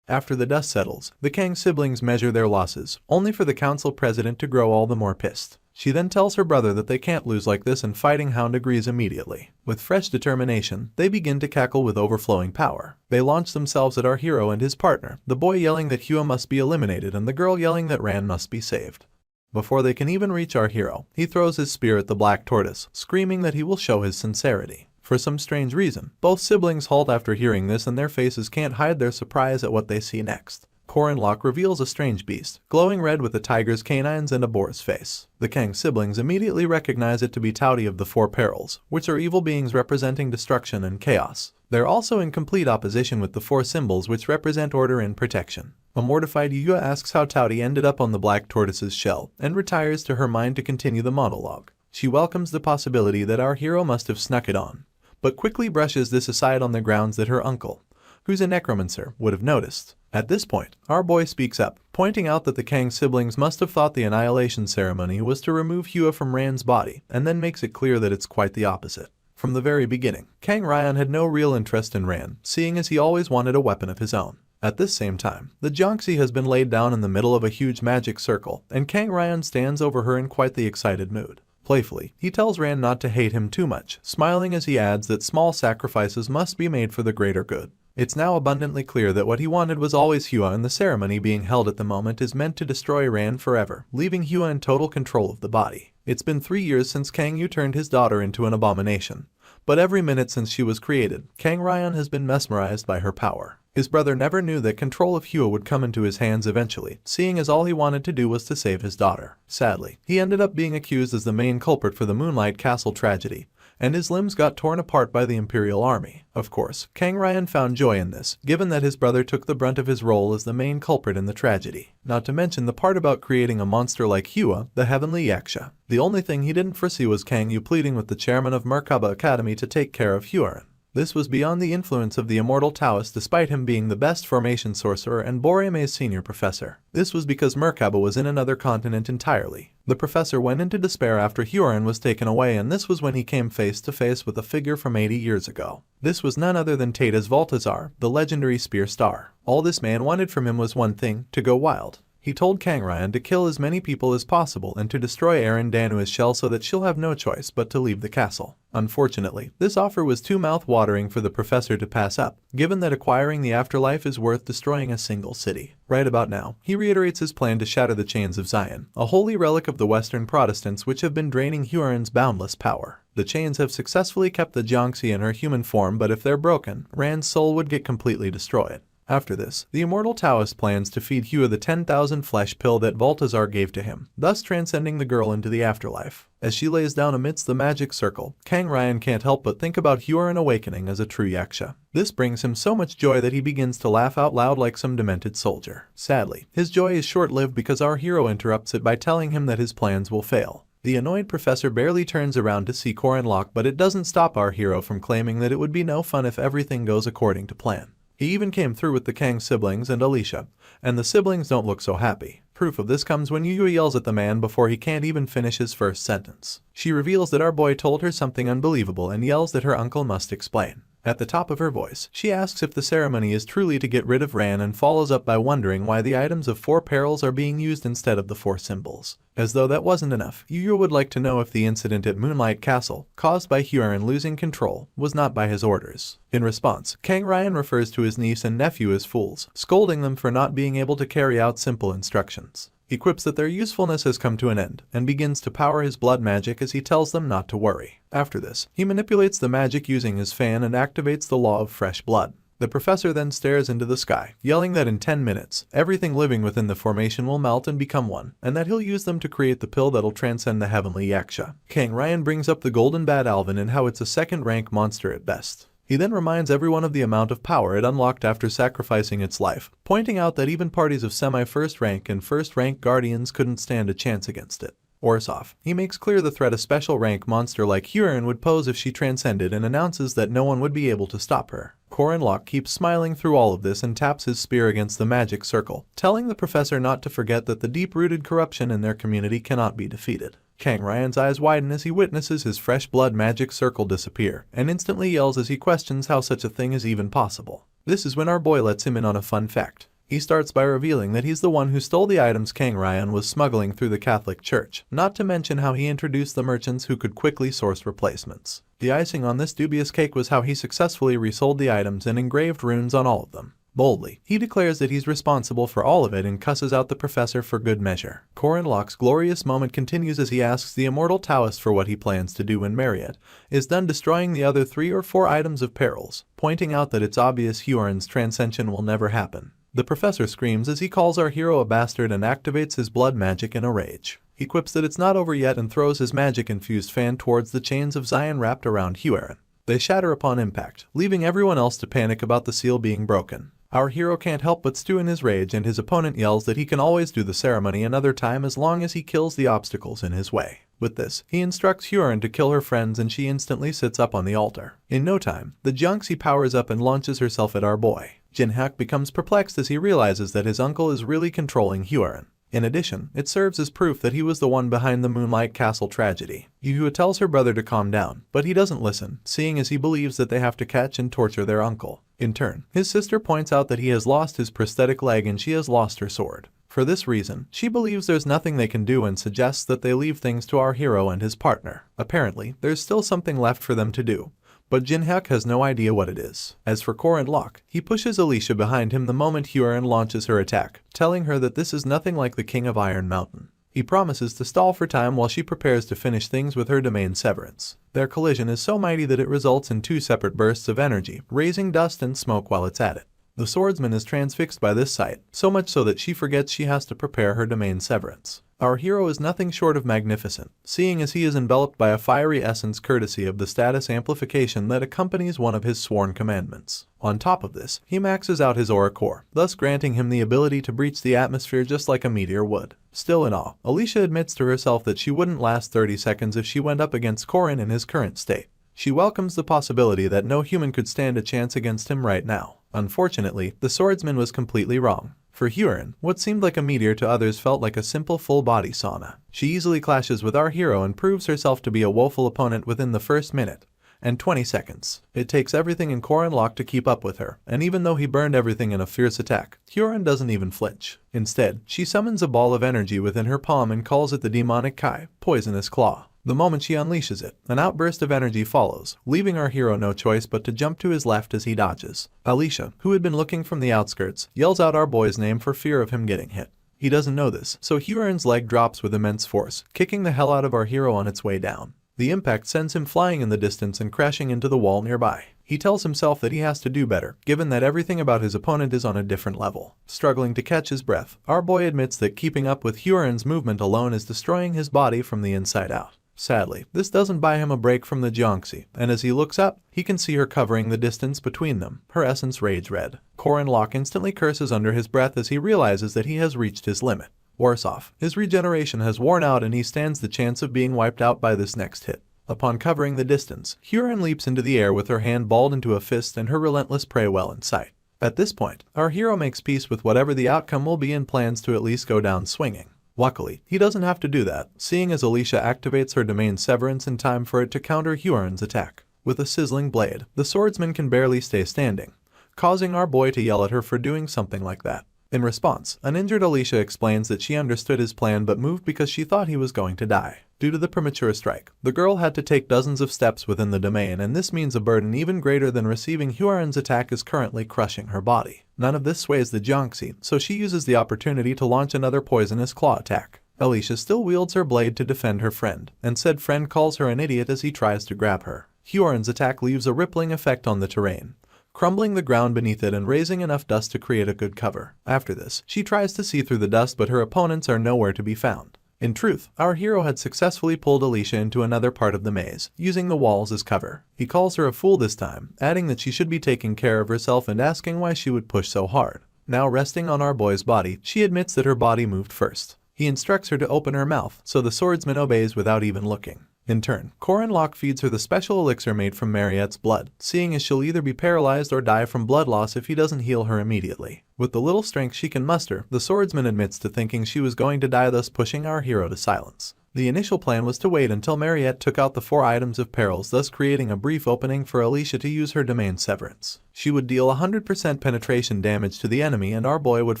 After the dust settles, the Kang siblings measure their losses, only for the council president to grow all the more pissed. She then tells her brother that they can't lose like this, and Fighting Hound agrees immediately. With fresh determination, they begin to cackle with overflowing power. They launch themselves at our hero and his partner, the boy yelling that Hua must be eliminated and the girl yelling that Ran must be saved. Before they can even reach our hero, he throws his spear at the Black Tortoise, screaming that he will show his sincerity. For some strange reason, both siblings halt after hearing this, and their faces can't hide their surprise at what they see next. Korin Lok reveals a strange beast, glowing red with a tiger's canines and a boar's face. The Kang siblings immediately recognize it to be Taudi of the 4 Perils, which are evil beings representing destruction and chaos. They're also in complete opposition with the 4 symbols, which represent order and protection. A mortified Yuhyo asks how Taudi ended up on the Black Tortoise's shell, and retires to her mind to continue the monologue. She welcomes the possibility that our hero must have snuck it on, but quickly brushes this aside on the grounds that her uncle, who's a necromancer, would have noticed. At this point, our boy speaks up, pointing out that the Kang siblings must have thought the annihilation ceremony was to remove Hua from Ran's body, and then makes it clear that it's quite the opposite. From the very beginning, Kang Ryan had no real interest in Ran, seeing as he always wanted a weapon of his own. At this same time, the Jiangxi has been laid down in the middle of a huge magic circle, and Kang Ryan stands over her in quite the excited mood. Playfully, he tells Ran not to hate him too much, smiling as he adds that small sacrifices must be made for the greater good. It's now abundantly clear that what he wanted was always Hua, and the ceremony being held at the moment is meant to destroy Ran forever, leaving Hua in total control of the body. It's been 3 years since Kang Yu turned his daughter into an abomination, but every minute since she was created, Kang Ryan has been mesmerized by her power. His brother never knew that control of Hua would come into his hands eventually, seeing as all he wanted to do was to save his daughter. Sadly, he ended up being accused as the main culprit for the Moonlight Castle tragedy, and his limbs got torn apart by the Imperial Army. Of course, Kang Ryan found joy in this, given that his brother took the brunt of his role as the main culprit in the tragedy. Not to mention the part about creating a monster like Hua, the Heavenly Yaksha. The only thing he didn't foresee was Kang Yu pleading with the chairman of Merkaba Academy to take care of Huaren. This was beyond the influence of the immortal Taoist despite him being the best formation sorcerer and Boreme's senior professor. This was because Merkaba was in another continent entirely. The professor went into despair after Huaren was taken away, and this was when he came face to face with a figure from 80 years ago. This was none other than Tatas Valtazar, the legendary spear star. All this man wanted from him was one thing: to go wild. He told Kang Ryan to kill as many people as possible and to destroy Erin Danua's shell so that she'll have no choice but to leave the castle. Unfortunately, this offer was too mouth-watering for the professor to pass up, given that acquiring the afterlife is worth destroying a single city. Right about now, he reiterates his plan to shatter the chains of Zion, a holy relic of the Western Protestants which have been draining Huaren's boundless power. The chains have successfully kept the Jiangxi in her human form, but if they're broken, Rand's soul would get completely destroyed. After this, the immortal Taoist plans to feed Hua the 10,000 flesh pill that Balthazar gave to him, thus transcending the girl into the afterlife. As she lays down amidst the magic circle, Kang Ryan can't help but think about Huaren awakening as a true Yaksha. This brings him so much joy that he begins to laugh out loud like some demented soldier. Sadly, his joy is short-lived because our hero interrupts it by telling him that his plans will fail. The annoyed professor barely turns around to see Corin Locke, but it doesn't stop our hero from claiming that it would be no fun if everything goes according to plan. He even came through with the Kang siblings and Alicia, and the siblings don't look so happy. Proof of this comes when Yu yells at the man before he can't even finish his first sentence. She reveals that our boy told her something unbelievable and yells that her uncle must explain. At the top of her voice, she asks if the ceremony is truly to get rid of Ran and follows up by wondering why the items of 4 perils are being used instead of the 4 symbols. As though that wasn't enough, Yu would like to know if the incident at Moonlight Castle, caused by Huaren losing control, was not by his orders. In response, Kang Ryan refers to his niece and nephew as fools, scolding them for not being able to carry out simple instructions. He quips that their usefulness has come to an end, and begins to power his blood magic as he tells them not to worry. After this, he manipulates the magic using his fan and activates the law of fresh blood. The professor then stares into the sky, yelling that in 10 minutes, everything living within the formation will melt and become one, and that he'll use them to create the pill that'll transcend the Heavenly Yaksha. Kang Ryan brings up the Golden Bad Alvin and how it's a second-rank monster at best. He then reminds everyone of the amount of power it unlocked after sacrificing its life, pointing out that even parties of semi-first rank and first-rank guardians couldn't stand a chance against it. Worse off, he makes clear the threat a special rank monster like Huaren would pose if she transcended and announces that no one would be able to stop her. Corin Locke keeps smiling through all of this and taps his spear against the magic circle, telling the professor not to forget that the deep-rooted corruption in their community cannot be defeated. Kang Ryan's eyes widen as he witnesses his fresh blood magic circle disappear, and instantly yells as he questions how such a thing is even possible. This is when our boy lets him in on a fun fact. He starts by revealing that he's the one who stole the items Kang Ryan was smuggling through the Catholic Church, not to mention how he introduced the merchants who could quickly source replacements. The icing on this dubious cake was how he successfully resold the items and engraved runes on all of them. Boldly, he declares that he's responsible for all of it and cusses out the professor for good measure. Corin Locke's glorious moment continues as he asks the immortal Taoist for what he plans to do when Marriott is done destroying the other 3 or 4 items of perils, pointing out that it's obvious Huaren's transcension will never happen. The professor screams as he calls our hero a bastard and activates his blood magic in a rage. He quips that it's not over yet and throws his magic-infused fan towards the chains of Zion wrapped around Huaren. They shatter upon impact, leaving everyone else to panic about the seal being broken. Our hero can't help but stew in his rage, and his opponent yells that he can always do the ceremony another time as long as he kills the obstacles in his way. With this, he instructs Huaren to kill her friends and she instantly sits up on the altar. In no time, the Jiangxi powers up and launches herself at our boy. Jinhak becomes perplexed as he realizes that his uncle is really controlling Huaren. In addition, it serves as proof that he was the one behind the Moonlight Castle tragedy. Yuhua tells her brother to calm down, but he doesn't listen, seeing as he believes that they have to catch and torture their uncle. In turn, his sister points out that he has lost his prosthetic leg and she has lost her sword. For this reason, she believes there's nothing they can do and suggests that they leave things to our hero and his partner. Apparently, there's still something left for them to do, but Jinhak has no idea what it is. As for Corin Locke, he pushes Alicia behind him the moment Huaren launches her attack, telling her that this is nothing like the King of Iron Mountain. He promises to stall for time while she prepares to finish things with her domain severance. Their collision is so mighty that it results in 2 separate bursts of energy, raising dust and smoke while it's at it. The swordsman is transfixed by this sight, so much so that she forgets she has to prepare her domain severance. Our hero is nothing short of magnificent, seeing as he is enveloped by a fiery essence courtesy of the status amplification that accompanies one of his sworn commandments. On top of this, he maxes out his aura core, thus granting him the ability to breach the atmosphere just like a meteor would. Still in awe, Alicia admits to herself that she wouldn't last 30 seconds if she went up against Korin in his current state. She welcomes the possibility that no human could stand a chance against him right now. Unfortunately, the swordsman was completely wrong. For Huron, what seemed like a meteor to others felt like a simple full-body sauna. She easily clashes with our hero and proves herself to be a woeful opponent within the first minute and 20 seconds. It takes everything in Korin Lock to keep up with her, and even though he burned everything in a fierce attack, Huron doesn't even flinch. Instead, she summons a ball of energy within her palm and calls it the demonic Kai, Poisonous Claw. The moment she unleashes it, an outburst of energy follows, leaving our hero no choice but to jump to his left as he dodges. Alicia, who had been looking from the outskirts, yells out our boy's name for fear of him getting hit. He doesn't know this, so Huron's leg drops with immense force, kicking the hell out of our hero on its way down. The impact sends him flying in the distance and crashing into the wall nearby. He tells himself that he has to do better, given that everything about his opponent is on a different level. Struggling to catch his breath, our boy admits that keeping up with Huron's movement alone is destroying his body from the inside out. Sadly, this doesn't buy him a break from the Jiangxi, and as he looks up, he can see her covering the distance between them, her essence rage red. Korin Lock instantly curses under his breath as he realizes that he has reached his limit. Worse off, his regeneration has worn out and he stands the chance of being wiped out by this next hit. Upon covering the distance, Huron leaps into the air with her hand balled into a fist and her relentless prey well in sight. At this point, our hero makes peace with whatever the outcome will be and plans to at least go down swinging. Luckily, he doesn't have to do that, seeing as Alicia activates her domain severance in time for it to counter Huron's attack. With a sizzling blade, the swordsman can barely stay standing, causing our boy to yell at her for doing something like that. In response, an injured Alicia explains that she understood his plan but moved because she thought he was going to die. Due to the premature strike, the girl had to take dozens of steps within the domain, and this means a burden even greater than receiving Huron's attack is currently crushing her body. None of this sways the Jiangxi, so she uses the opportunity to launch another poisonous claw attack. Alicia still wields her blade to defend her friend, and said friend calls her an idiot as he tries to grab her. Huron's attack leaves a rippling effect on the terrain, crumbling the ground beneath it and raising enough dust to create a good cover. After this, she tries to see through the dust but her opponents are nowhere to be found. In truth, our hero had successfully pulled Alicia into another part of the maze, using the walls as cover. He calls her a fool this time, adding that she should be taking care of herself and asking why she would push so hard. Now resting on our boy's body, she admits that her body moved first. He instructs her to open her mouth, so the swordsman obeys without even looking. In turn, Korin Lock feeds her the special elixir made from Mariette's blood, seeing as she'll either be paralyzed or die from blood loss if he doesn't heal her immediately. With the little strength she can muster, the swordsman admits to thinking she was going to die, thus pushing our hero to silence. The initial plan was to wait until Mariette took out the 4 items of perils, thus creating a brief opening for Alicia to use her domain severance. She would deal 100% penetration damage to the enemy and our boy would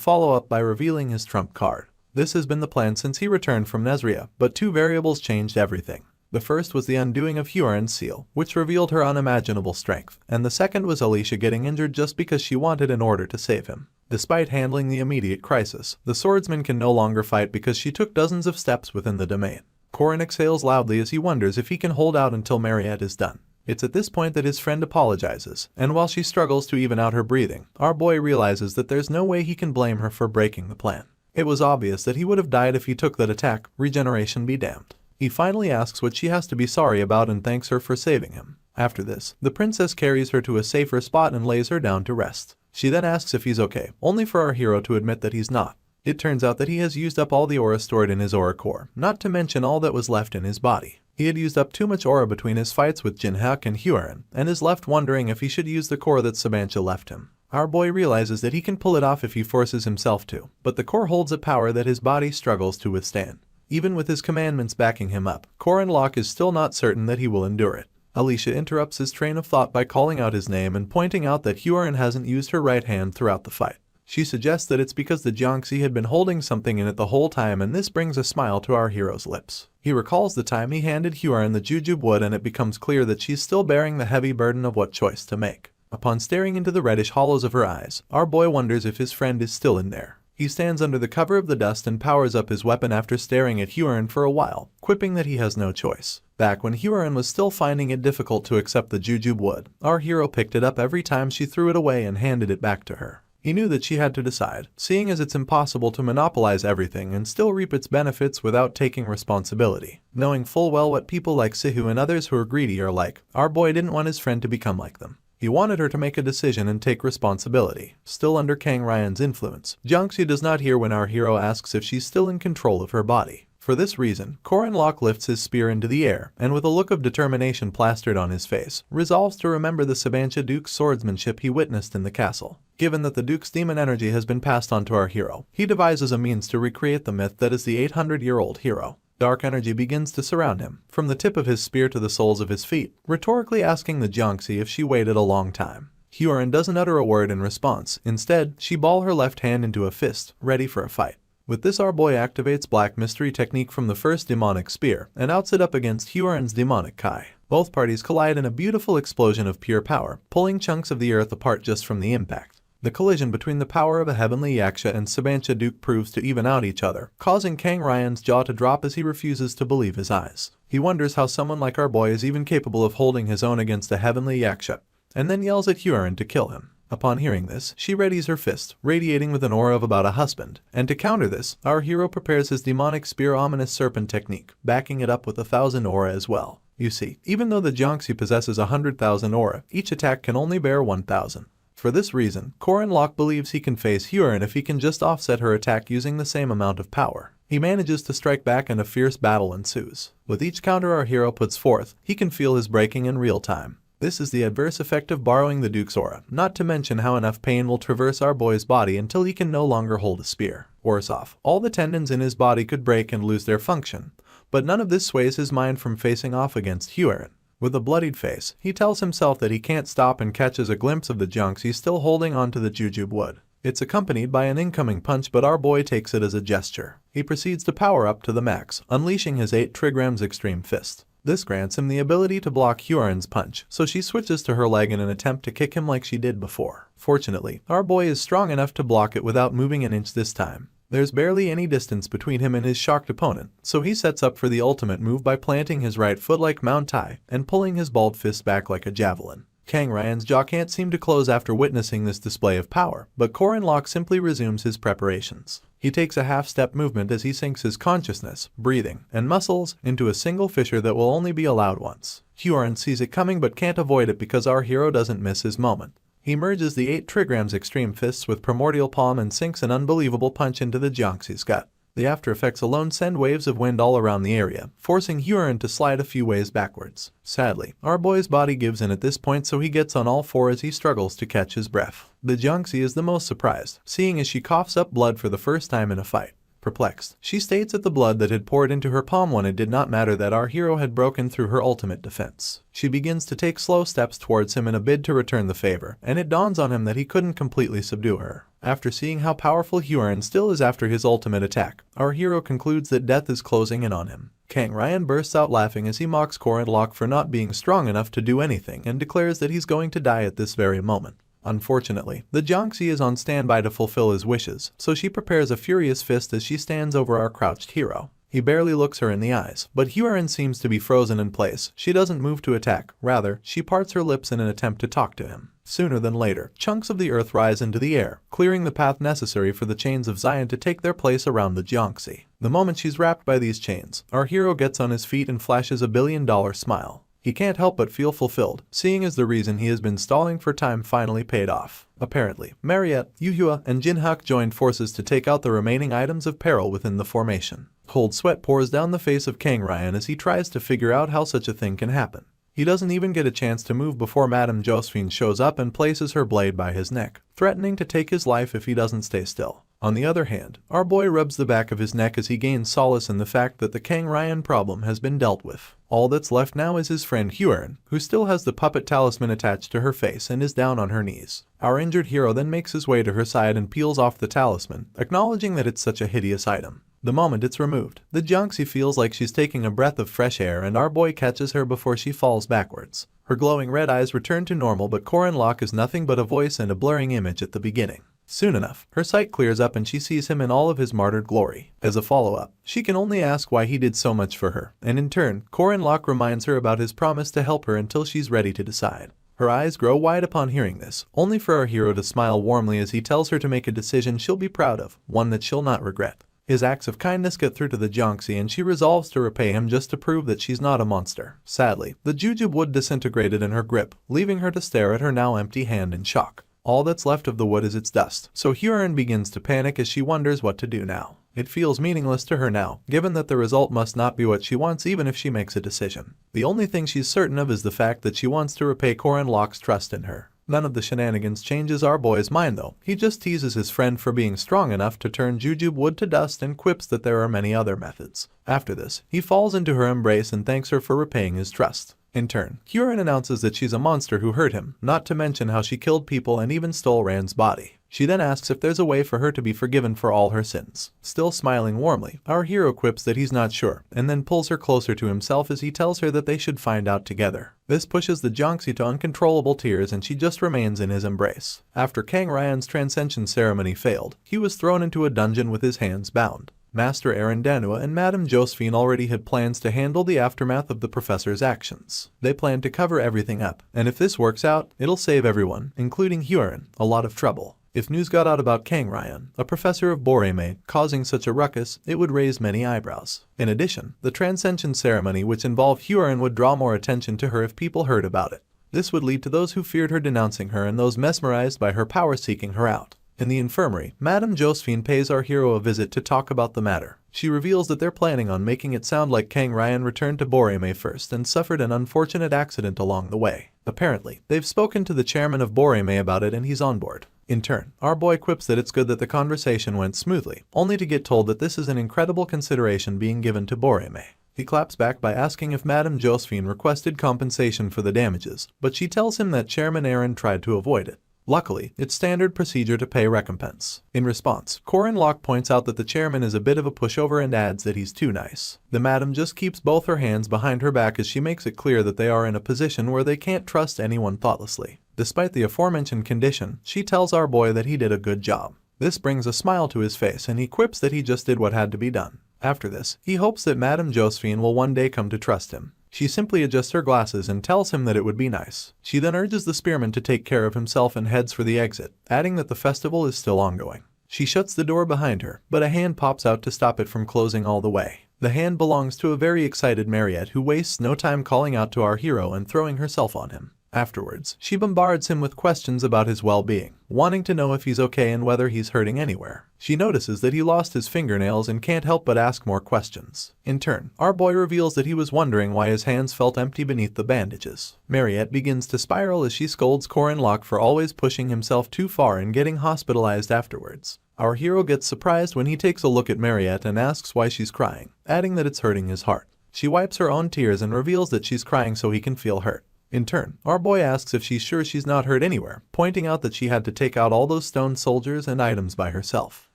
follow up by revealing his trump card. This has been the plan since he returned from Nezria, but 2 variables changed everything. The first was the undoing of Huron's seal, which revealed her unimaginable strength, and the second was Alicia getting injured just because she wanted in order to save him. Despite handling the immediate crisis, the swordsman can no longer fight because she took dozens of steps within the domain. Korin exhales loudly as he wonders if he can hold out until Mariette is done. It's at this point that his friend apologizes, and while she struggles to even out her breathing, our boy realizes that there's no way he can blame her for breaking the plan. It was obvious that he would have died if he took that attack, regeneration be damned. He finally asks what she has to be sorry about and thanks her for saving him. After this, the princess carries her to a safer spot and lays her down to rest. She then asks if he's okay, only for our hero to admit that he's not. It turns out that he has used up all the aura stored in his aura core, not to mention all that was left in his body. He had used up too much aura between his fights with Jinhak and Huron, and is left wondering if he should use the core that Sabancha left him. Our boy realizes that he can pull it off if he forces himself to, but the core holds a power that his body struggles to withstand. Even with his commandments backing him up, Korin Lock is still not certain that he will endure it. Alicia interrupts his train of thought by calling out his name and pointing out that Huron hasn't used her right hand throughout the fight. She suggests that it's because the Jiangxi had been holding something in it the whole time, and this brings a smile to our hero's lips. He recalls the time he handed Huron the jujube wood, and it becomes clear that she's still bearing the heavy burden of what choice to make. Upon staring into the reddish hollows of her eyes, our boy wonders if his friend is still in there. He stands under the cover of the dust and powers up his weapon after staring at Huron for a while, quipping that he has no choice. Back when Huron was still finding it difficult to accept the jujube wood, our hero picked it up every time she threw it away and handed it back to her. He knew that she had to decide, seeing as it's impossible to monopolize everything and still reap its benefits without taking responsibility. Knowing full well what people like Sahu and others who are greedy are like, our boy didn't want his friend to become like them. He wanted her to make a decision and take responsibility. Still under Kang Ryan's influence, Jiangxi does not hear when our hero asks if she's still in control of her body. For this reason, Koren Lok lifts his spear into the air, and with a look of determination plastered on his face, resolves to remember the Sabancha Duke's swordsmanship he witnessed in the castle. Given that the Duke's demon energy has been passed on to our hero, he devises a means to recreate the myth that is the 800-year-old hero. Dark energy begins to surround him, from the tip of his spear to the soles of his feet, rhetorically asking the Jiangxi if she waited a long time. Huron doesn't utter a word in response. Instead, she balls her left hand into a fist, ready for a fight. With this, our boy activates Black Mystery technique from the first demonic spear and outs it up against Huron's demonic Kai. Both parties collide in a beautiful explosion of pure power, pulling chunks of the earth apart just from the impact. The collision between the power of a heavenly Yaksha and Sabancha Duke proves to even out each other, causing Kang Ryan's jaw to drop as he refuses to believe his eyes. He wonders how someone like our boy is even capable of holding his own against a heavenly Yaksha, and then yells at Huron to kill him. Upon hearing this, she readies her fist, radiating with an aura of about a husband, and to counter this, our hero prepares his demonic spear ominous serpent technique, backing it up with 1,000 aura as well. You see, even though the Jiangxi possesses 100,000 aura, each attack can only bear 1,000. For this reason, Koren Lok believes he can face Huron if he can just offset her attack using the same amount of power. He manages to strike back and a fierce battle ensues. With each counter our hero puts forth, he can feel his breaking in real time. This is the adverse effect of borrowing the Duke's aura, not to mention how enough pain will traverse our boy's body until he can no longer hold a spear. Worse off, all the tendons in his body could break and lose their function, but none of this sways his mind from facing off against Huron. With a bloodied face, he tells himself that he can't stop and catches a glimpse of the Jiangxi still holding onto the jujube wood. It's accompanied by an incoming punch, but our boy takes it as a gesture. He proceeds to power up to the max, unleashing his 8 trigrams extreme fist. This grants him the ability to block Huron's punch, so she switches to her leg in an attempt to kick him like she did before. Fortunately, our boy is strong enough to block it without moving an inch this time. There's barely any distance between him and his shocked opponent, so he sets up for the ultimate move by planting his right foot like Mount Tai and pulling his balled fist back like a javelin. Kang Ryan's jaw can't seem to close after witnessing this display of power, but Koren Lok simply resumes his preparations. He takes a half-step movement as he sinks his consciousness, breathing, and muscles into a single fissure that will only be allowed once. Huron sees it coming but can't avoid it because our hero doesn't miss his moment. He merges the 8 trigrams extreme fists with primordial palm and sinks an unbelievable punch into the Jiangxi's gut. The after effects alone send waves of wind all around the area, forcing Huron to slide a few ways backwards. Sadly, our boy's body gives in at this point, so he gets on all 4 as he struggles to catch his breath. The Jiangxi is the most surprised, seeing as she coughs up blood for the first time in a fight. Perplexed, she states that the blood that had poured into her palm when it did not matter that our hero had broken through her ultimate defense. She begins to take slow steps towards him in a bid to return the favor, and it dawns on him that he couldn't completely subdue her. After seeing how powerful Huron still is after his ultimate attack, our hero concludes that death is closing in on him. Kang Ryan bursts out laughing as he mocks Koren Lok for not being strong enough to do anything and declares that he's going to die at this very moment. Unfortunately, the Jiangxi is on standby to fulfill his wishes, so she prepares a furious fist as she stands over our crouched hero. He barely looks her in the eyes, but Huron seems to be frozen in place. She doesn't move to attack, rather, she parts her lips in an attempt to talk to him. Sooner than later, chunks of the earth rise into the air, clearing the path necessary for the chains of Zion to take their place around the Jiangxi. The moment she's wrapped by these chains, our hero gets on his feet and flashes a billion-dollar smile. He can't help but feel fulfilled, seeing as the reason he has been stalling for time finally paid off. Apparently, Mariette, Yuhua, and Jinhak joined forces to take out the remaining items of peril within the formation. Cold sweat pours down the face of Kang Ryan as he tries to figure out how such a thing can happen. He doesn't even get a chance to move before Madame Josephine shows up and places her blade by his neck, threatening to take his life if he doesn't stay still. On the other hand, our boy rubs the back of his neck as he gains solace in the fact that the Kang Ryan problem has been dealt with. All that's left now is his friend Huron, who still has the puppet talisman attached to her face and is down on her knees. Our injured hero then makes his way to her side and peels off the talisman, acknowledging that it's such a hideous item. The moment it's removed, the Jiangxi feels like she's taking a breath of fresh air and our boy catches her before she falls backwards. Her glowing red eyes return to normal, but Koren Lok is nothing but a voice and a blurring image at the beginning. Soon enough, her sight clears up and she sees him in all of his martyred glory. As a follow-up, she can only ask why he did so much for her, and in turn, Koren Lok reminds her about his promise to help her until she's ready to decide. Her eyes grow wide upon hearing this, only for our hero to smile warmly as he tells her to make a decision she'll be proud of, one that she'll not regret. His acts of kindness get through to the Jonxi and she resolves to repay him just to prove that she's not a monster. Sadly, the jujube wood disintegrated in her grip, leaving her to stare at her now empty hand in shock. All that's left of the wood is its dust, so Hyorin begins to panic as she wonders what to do now. It feels meaningless to her now, given that the result must not be what she wants even if she makes a decision. The only thing she's certain of is the fact that she wants to repay Korin Locke's trust in her. None of the shenanigans changes our boy's mind though. He just teases his friend for being strong enough to turn jujube wood to dust and quips that there are many other methods. After this, he falls into her embrace and thanks her for repaying his trust. In turn, Hyorin announces that she's a monster who hurt him, not to mention how she killed people and even stole Rand's body. She then asks if there's a way for her to be forgiven for all her sins. Still smiling warmly, our hero quips that he's not sure, and then pulls her closer to himself as he tells her that they should find out together. This pushes the Jonxi to uncontrollable tears and she just remains in his embrace. After Kang Ryan's transcension ceremony failed, he was thrown into a dungeon with his hands bound. Master Arendanua and Madame Josephine already had plans to handle the aftermath of the professor's actions. They plan to cover everything up, and if this works out, it'll save everyone, including Hyorin, a lot of trouble. If news got out about Kang Ryan, a professor of Boreme, causing such a ruckus, it would raise many eyebrows. In addition, the transcension ceremony which involved Hyorin would draw more attention to her if people heard about it. This would lead to those who feared her denouncing her and those mesmerized by her power seeking her out. In the infirmary, Madame Josephine pays our hero a visit to talk about the matter. She reveals that they're planning on making it sound like Kang Ryan returned to Boreme first and suffered an unfortunate accident along the way. Apparently, they've spoken to the chairman of Boreme about it and he's on board. In turn, our boy quips that it's good that the conversation went smoothly, only to get told that this is an incredible consideration being given to Boreme. He claps back by asking if Madame Josephine requested compensation for the damages, but she tells him that Chairman Aaron tried to avoid it. Luckily, it's standard procedure to pay recompense. In response, Korin Locke points out that the chairman is a bit of a pushover and adds that he's too nice. The madam just keeps both her hands behind her back as she makes it clear that they are in a position where they can't trust anyone thoughtlessly. Despite the aforementioned condition, she tells our boy that he did a good job. This brings a smile to his face and he quips that he just did what had to be done. After this, he hopes that Madame Josephine will one day come to trust him. She simply adjusts her glasses and tells him that it would be nice. She then urges the spearman to take care of himself and heads for the exit, adding that the festival is still ongoing. She shuts the door behind her, but a hand pops out to stop it from closing all the way. The hand belongs to a very excited Mariette who wastes no time calling out to our hero and throwing herself on him. Afterwards, she bombards him with questions about his well-being, wanting to know if he's okay and whether he's hurting anywhere. She notices that he lost his fingernails and can't help but ask more questions. In turn, our boy reveals that he was wondering why his hands felt empty beneath the bandages. Mariette begins to spiral as she scolds Korin Locke for always pushing himself too far and getting hospitalized afterwards. Our hero gets surprised when he takes a look at Mariette and asks why she's crying, adding that it's hurting his heart. She wipes her own tears and reveals that she's crying so he can feel hurt. In turn, our boy asks if she's sure she's not hurt anywhere, pointing out that she had to take out all those stone soldiers and items by herself.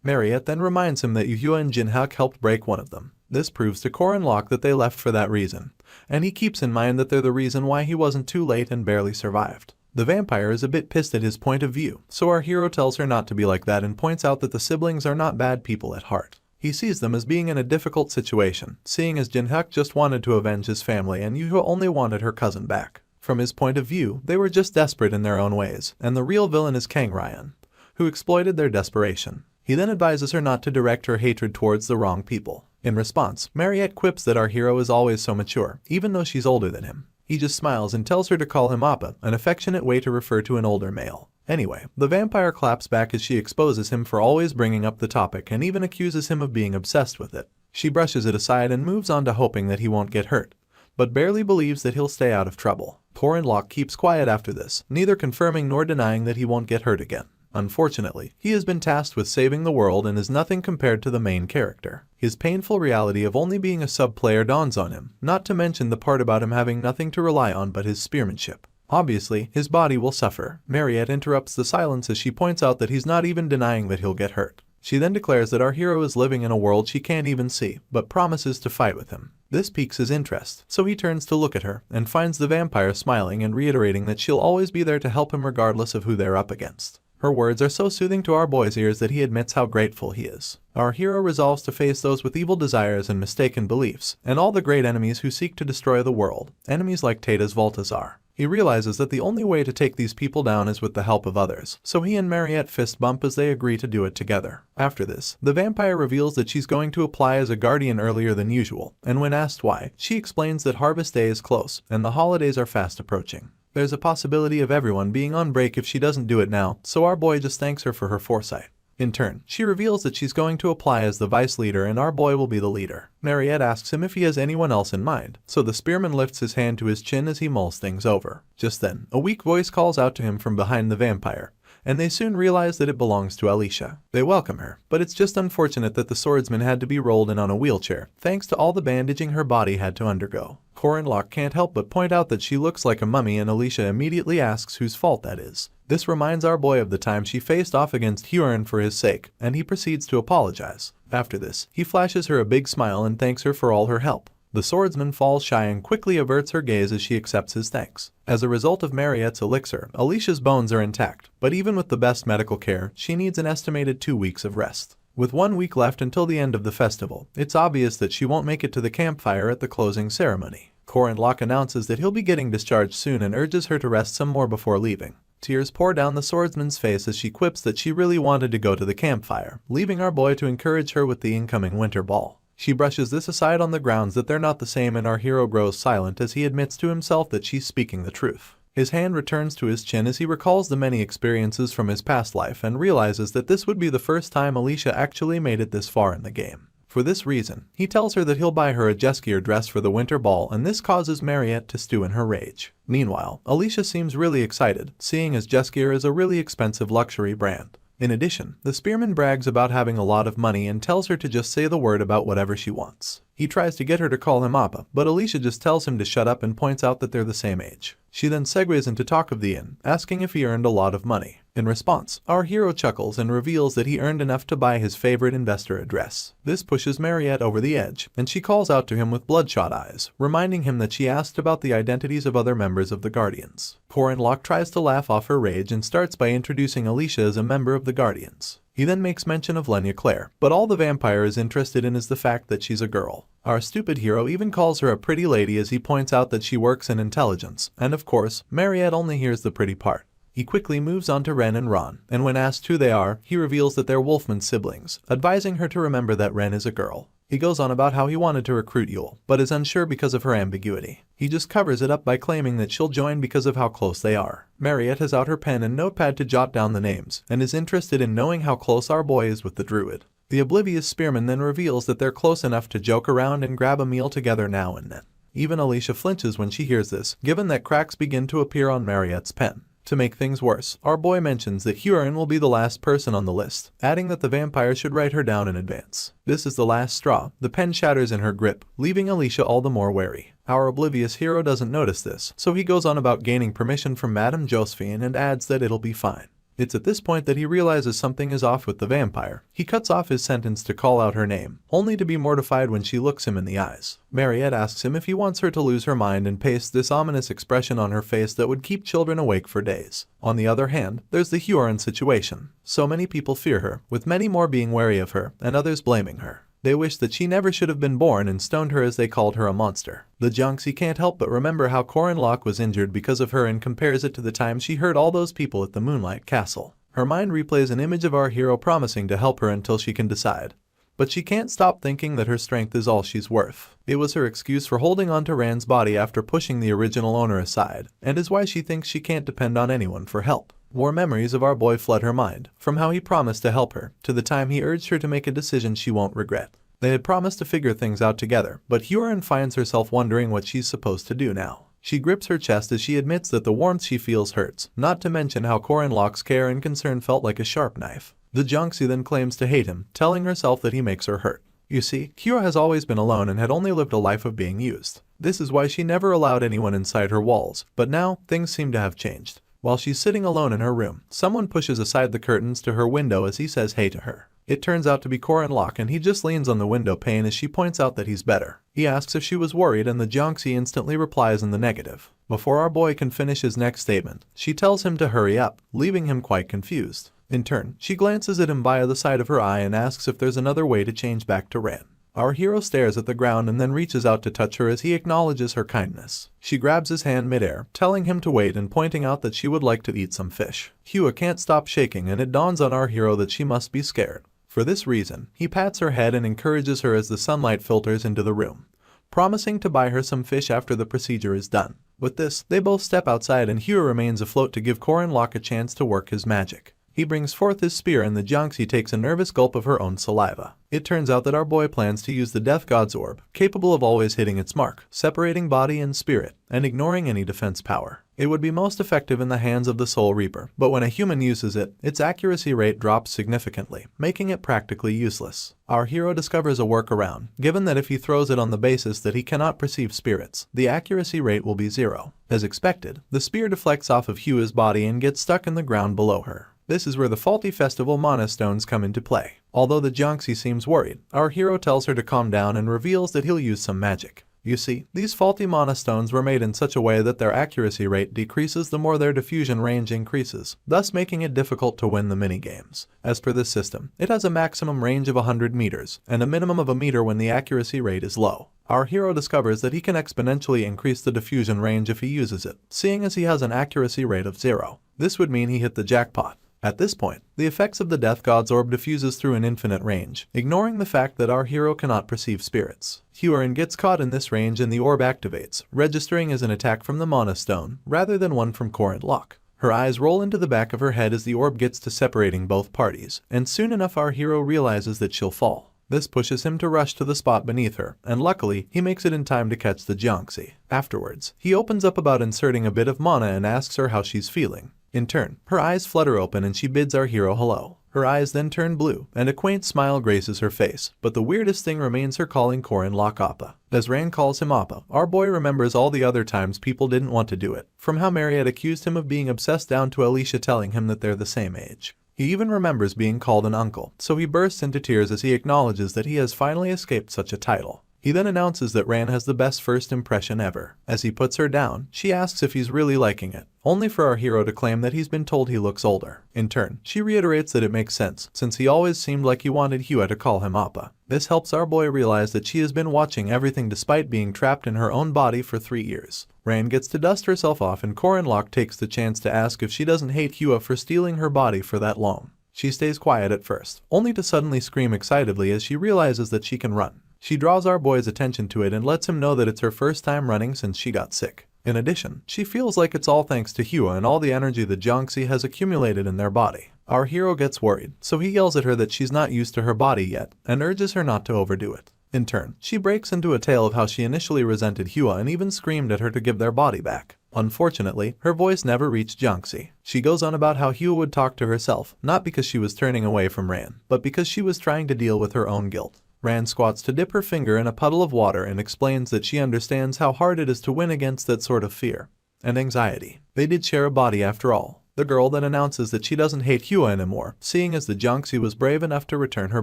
Mariette then reminds him that Yuhua and Jinhak helped break one of them. This proves to Korin Locke that they left for that reason, and he keeps in mind that they're the reason why he wasn't too late and barely survived. The vampire is a bit pissed at his point of view, so our hero tells her not to be like that and points out that the siblings are not bad people at heart. He sees them as being in a difficult situation, seeing as Jinhak just wanted to avenge his family and Yuhua only wanted her cousin back. From his point of view, they were just desperate in their own ways, and the real villain is Kang Ryan, who exploited their desperation. He then advises her not to direct her hatred towards the wrong people. In response, Mariette quips that our hero is always so mature, even though she's older than him. He just smiles and tells her to call him Appa, an affectionate way to refer to an older male. Anyway, the vampire claps back as she exposes him for always bringing up the topic and even accuses him of being obsessed with it. She brushes it aside and moves on to hoping that he won't get hurt, but barely believes that he'll stay out of trouble. Korin Locke keeps quiet after this, neither confirming nor denying that he won't get hurt again. Unfortunately, he has been tasked with saving the world and is nothing compared to the main character. His painful reality of only being a sub-player dawns on him, not to mention the part about him having nothing to rely on but his spearmanship. Obviously, his body will suffer. Mariette interrupts the silence as she points out that he's not even denying that he'll get hurt. She then declares that our hero is living in a world she can't even see, but promises to fight with him. This piques his interest, so he turns to look at her, and finds the vampire smiling and reiterating that she'll always be there to help him regardless of who they're up against. Her words are so soothing to our boy's ears that he admits how grateful he is. Our hero resolves to face those with evil desires and mistaken beliefs, and all the great enemies who seek to destroy the world, enemies like Tata's Valtazar. He realizes that the only way to take these people down is with the help of others, so he and Mariette fist bump as they agree to do it together. After this, the vampire reveals that she's going to apply as a guardian earlier than usual, and when asked why, she explains that harvest day is close and the holidays are fast approaching. There's a possibility of everyone being on break if she doesn't do it now, so our boy just thanks her for her foresight. In turn, she reveals that she's going to apply as the vice leader and our boy will be the leader. Mariette asks him if he has anyone else in mind, so the spearman lifts his hand to his chin as he mulls things over. Just then, a weak voice calls out to him from behind the vampire, and they soon realize that it belongs to Alicia. They welcome her, but it's just unfortunate that the swordsman had to be rolled in on a wheelchair, thanks to all the bandaging her body had to undergo. Cor and Locke can't help but point out that she looks like a mummy and Alicia immediately asks whose fault that is. This reminds our boy of the time she faced off against Huron for his sake, and he proceeds to apologize. After this, he flashes her a big smile and thanks her for all her help. The swordsman falls shy and quickly averts her gaze as she accepts his thanks. As a result of Mariette's elixir, Alicia's bones are intact, but even with the best medical care, she needs an estimated 2 weeks of rest. With 1 week left until the end of the festival, it's obvious that she won't make it to the campfire at the closing ceremony. Cor and Locke announces that he'll be getting discharged soon and urges her to rest some more before leaving. Tears pour down the swordsman's face as she quips that she really wanted to go to the campfire, leaving our boy to encourage her with the incoming winter ball. She brushes this aside on the grounds that they're not the same and our hero grows silent as he admits to himself that she's speaking the truth. His hand returns to his chin as he recalls the many experiences from his past life and realizes that this would be the first time Alicia actually made it this far in the game. For this reason, he tells her that he'll buy her a Jeskier dress for the winter ball, and this causes Mariette to stew in her rage. Meanwhile, Alicia seems really excited, seeing as Jeskier is a really expensive luxury brand. In addition, the spearman brags about having a lot of money and tells her to just say the word about whatever she wants. He tries to get her to call him Appa, but Alicia just tells him to shut up and points out that they're the same age. She then segues into talk of the inn, asking if he earned a lot of money. In response, our hero chuckles and reveals that he earned enough to buy his favorite investor a dress. This pushes Mariette over the edge, and she calls out to him with bloodshot eyes, reminding him that she asked about the identities of other members of the Guardians. Cor and Locke tries to laugh off her rage and starts by introducing Alicia as a member of the Guardians. He then makes mention of Lenya Claire, but all the vampire is interested in is the fact that she's a girl. Our stupid hero even calls her a pretty lady as he points out that she works in intelligence, and of course, Mariette only hears the pretty part. He quickly moves on to Ren and Ron, and when asked who they are, he reveals that they're Wolfman siblings, advising her to remember that Ren is a girl. He goes on about how he wanted to recruit Yule, but is unsure because of her ambiguity. He just covers it up by claiming that she'll join because of how close they are. Mariette has out her pen and notepad to jot down the names, and is interested in knowing how close our boy is with the druid. The oblivious spearman then reveals that they're close enough to joke around and grab a meal together now and then. Even Alicia flinches when she hears this, given that cracks begin to appear on Mariette's pen. To make things worse, our boy mentions that Huron will be the last person on the list, adding that the vampire should write her down in advance. This is the last straw. The pen shatters in her grip, leaving Alicia all the more wary. Our oblivious hero doesn't notice this, so he goes on about gaining permission from Madame Josephine and adds that it'll be fine. It's at this point that he realizes something is off with the vampire. He cuts off his sentence to call out her name, only to be mortified when she looks him in the eyes. Mariette asks him if he wants her to lose her mind and pastes this ominous expression on her face that would keep children awake for days. On the other hand, there's the Huron situation. So many people fear her, with many more being wary of her, and others blaming her. They wish that she never should have been born and stoned her as they called her a monster. The Junxie can't help but remember how Corin Locke was injured because of her and compares it to the time she hurt all those people at the Moonlight Castle. Her mind replays an image of our hero promising to help her until she can decide. But she can't stop thinking that her strength is all she's worth. It was her excuse for holding on to Rand's body after pushing the original owner aside, and is why she thinks she can't depend on anyone for help. More memories of our boy flood her mind, from how he promised to help her, to the time he urged her to make a decision she won't regret. They had promised to figure things out together, but Huron finds herself wondering what she's supposed to do now. She grips her chest as she admits that the warmth she feels hurts, not to mention how Corin Locke's care and concern felt like a sharp knife. The Junxie then claims to hate him, telling herself that he makes her hurt. You see, Kira has always been alone and had only lived a life of being used. This is why she never allowed anyone inside her walls, but now, things seem to have changed. While she's sitting alone in her room, someone pushes aside the curtains to her window as he says hey to her. It turns out to be Corin Locke and he just leans on the window pane as she points out that he's better. He asks if she was worried and the Junxie instantly replies in the negative. Before our boy can finish his next statement, she tells him to hurry up, leaving him quite confused. In turn, she glances at him via the side of her eye and asks if there's another way to change back to Ren. Our hero stares at the ground and then reaches out to touch her as he acknowledges her kindness. She grabs his hand midair, telling him to wait and pointing out that she would like to eat some fish. Hua can't stop shaking and it dawns on our hero that she must be scared. For this reason, he pats her head and encourages her as the sunlight filters into the room, promising to buy her some fish after the procedure is done. With this, they both step outside and Hua remains afloat to give Korin Lok a chance to work his magic. He brings forth his spear and the Jiangxi takes a nervous gulp of her own saliva. It turns out that our boy plans to use the Death God's orb, capable of always hitting its mark, separating body and spirit, and ignoring any defense power. It would be most effective in the hands of the Soul Reaper, but when a human uses it, its accuracy rate drops significantly, making it practically useless. Our hero discovers a workaround, given that if he throws it on the basis that he cannot perceive spirits, the accuracy rate will be 0. As expected, the spear deflects off of Hua's body and gets stuck in the ground below her. This is where the faulty festival mana stones come into play. Although the Jiangxi seems worried, our hero tells her to calm down and reveals that he'll use some magic. You see, these faulty mana stones were made in such a way that their accuracy rate decreases the more their diffusion range increases, thus making it difficult to win the minigames. As per this system, it has a maximum range of 100 meters, and a minimum of a meter when the accuracy rate is low. Our hero discovers that he can exponentially increase the diffusion range if he uses it, seeing as he has an accuracy rate of 0. This would mean he hit the jackpot. At this point, the effects of the Death God's orb diffuses through an infinite range, ignoring the fact that our hero cannot perceive spirits. Hurin gets caught in this range and the orb activates, registering as an attack from the Mana Stone, rather than one from Korin Lok. Her eyes roll into the back of her head as the orb gets to separating both parties, and soon enough our hero realizes that she'll fall. This pushes him to rush to the spot beneath her, and luckily, he makes it in time to catch the Jiangxi. Afterwards, he opens up about inserting a bit of mana and asks her how she's feeling. In turn, her eyes flutter open and she bids our hero hello. Her eyes then turn blue, and a quaint smile graces her face, but the weirdest thing remains her calling Korin Lok Appa. As Ran calls him Appa, our boy remembers all the other times people didn't want to do it, from how Mary had accused him of being obsessed down to Alicia telling him that they're the same age. He even remembers being called an uncle, so he bursts into tears as he acknowledges that he has finally escaped such a title. He then announces that Ran has the best first impression ever. As he puts her down, she asks if he's really liking it, only for our hero to claim that he's been told he looks older. In turn, she reiterates that it makes sense, since he always seemed like he wanted Hua to call him Appa. This helps our boy realize that she has been watching everything despite being trapped in her own body for 3 years. Ran gets to dust herself off and Korin Lok takes the chance to ask if she doesn't hate Hua for stealing her body for that long. She stays quiet at first, only to suddenly scream excitedly as she realizes that she can run. She draws our boy's attention to it and lets him know that it's her first time running since she got sick. In addition, she feels like it's all thanks to Hua and all the energy the Jiangxi has accumulated in their body. Our hero gets worried, so he yells at her that she's not used to her body yet, and urges her not to overdo it. In turn, she breaks into a tale of how she initially resented Hua and even screamed at her to give their body back. Unfortunately, her voice never reached Jiangxi. She goes on about how Hua would talk to herself, not because she was turning away from Ran, but because she was trying to deal with her own guilt. Ran squats to dip her finger in a puddle of water and explains that she understands how hard it is to win against that sort of fear and anxiety. They did share a body after all. The girl then announces that she doesn't hate Hua anymore, seeing as the Jiangxi was brave enough to return her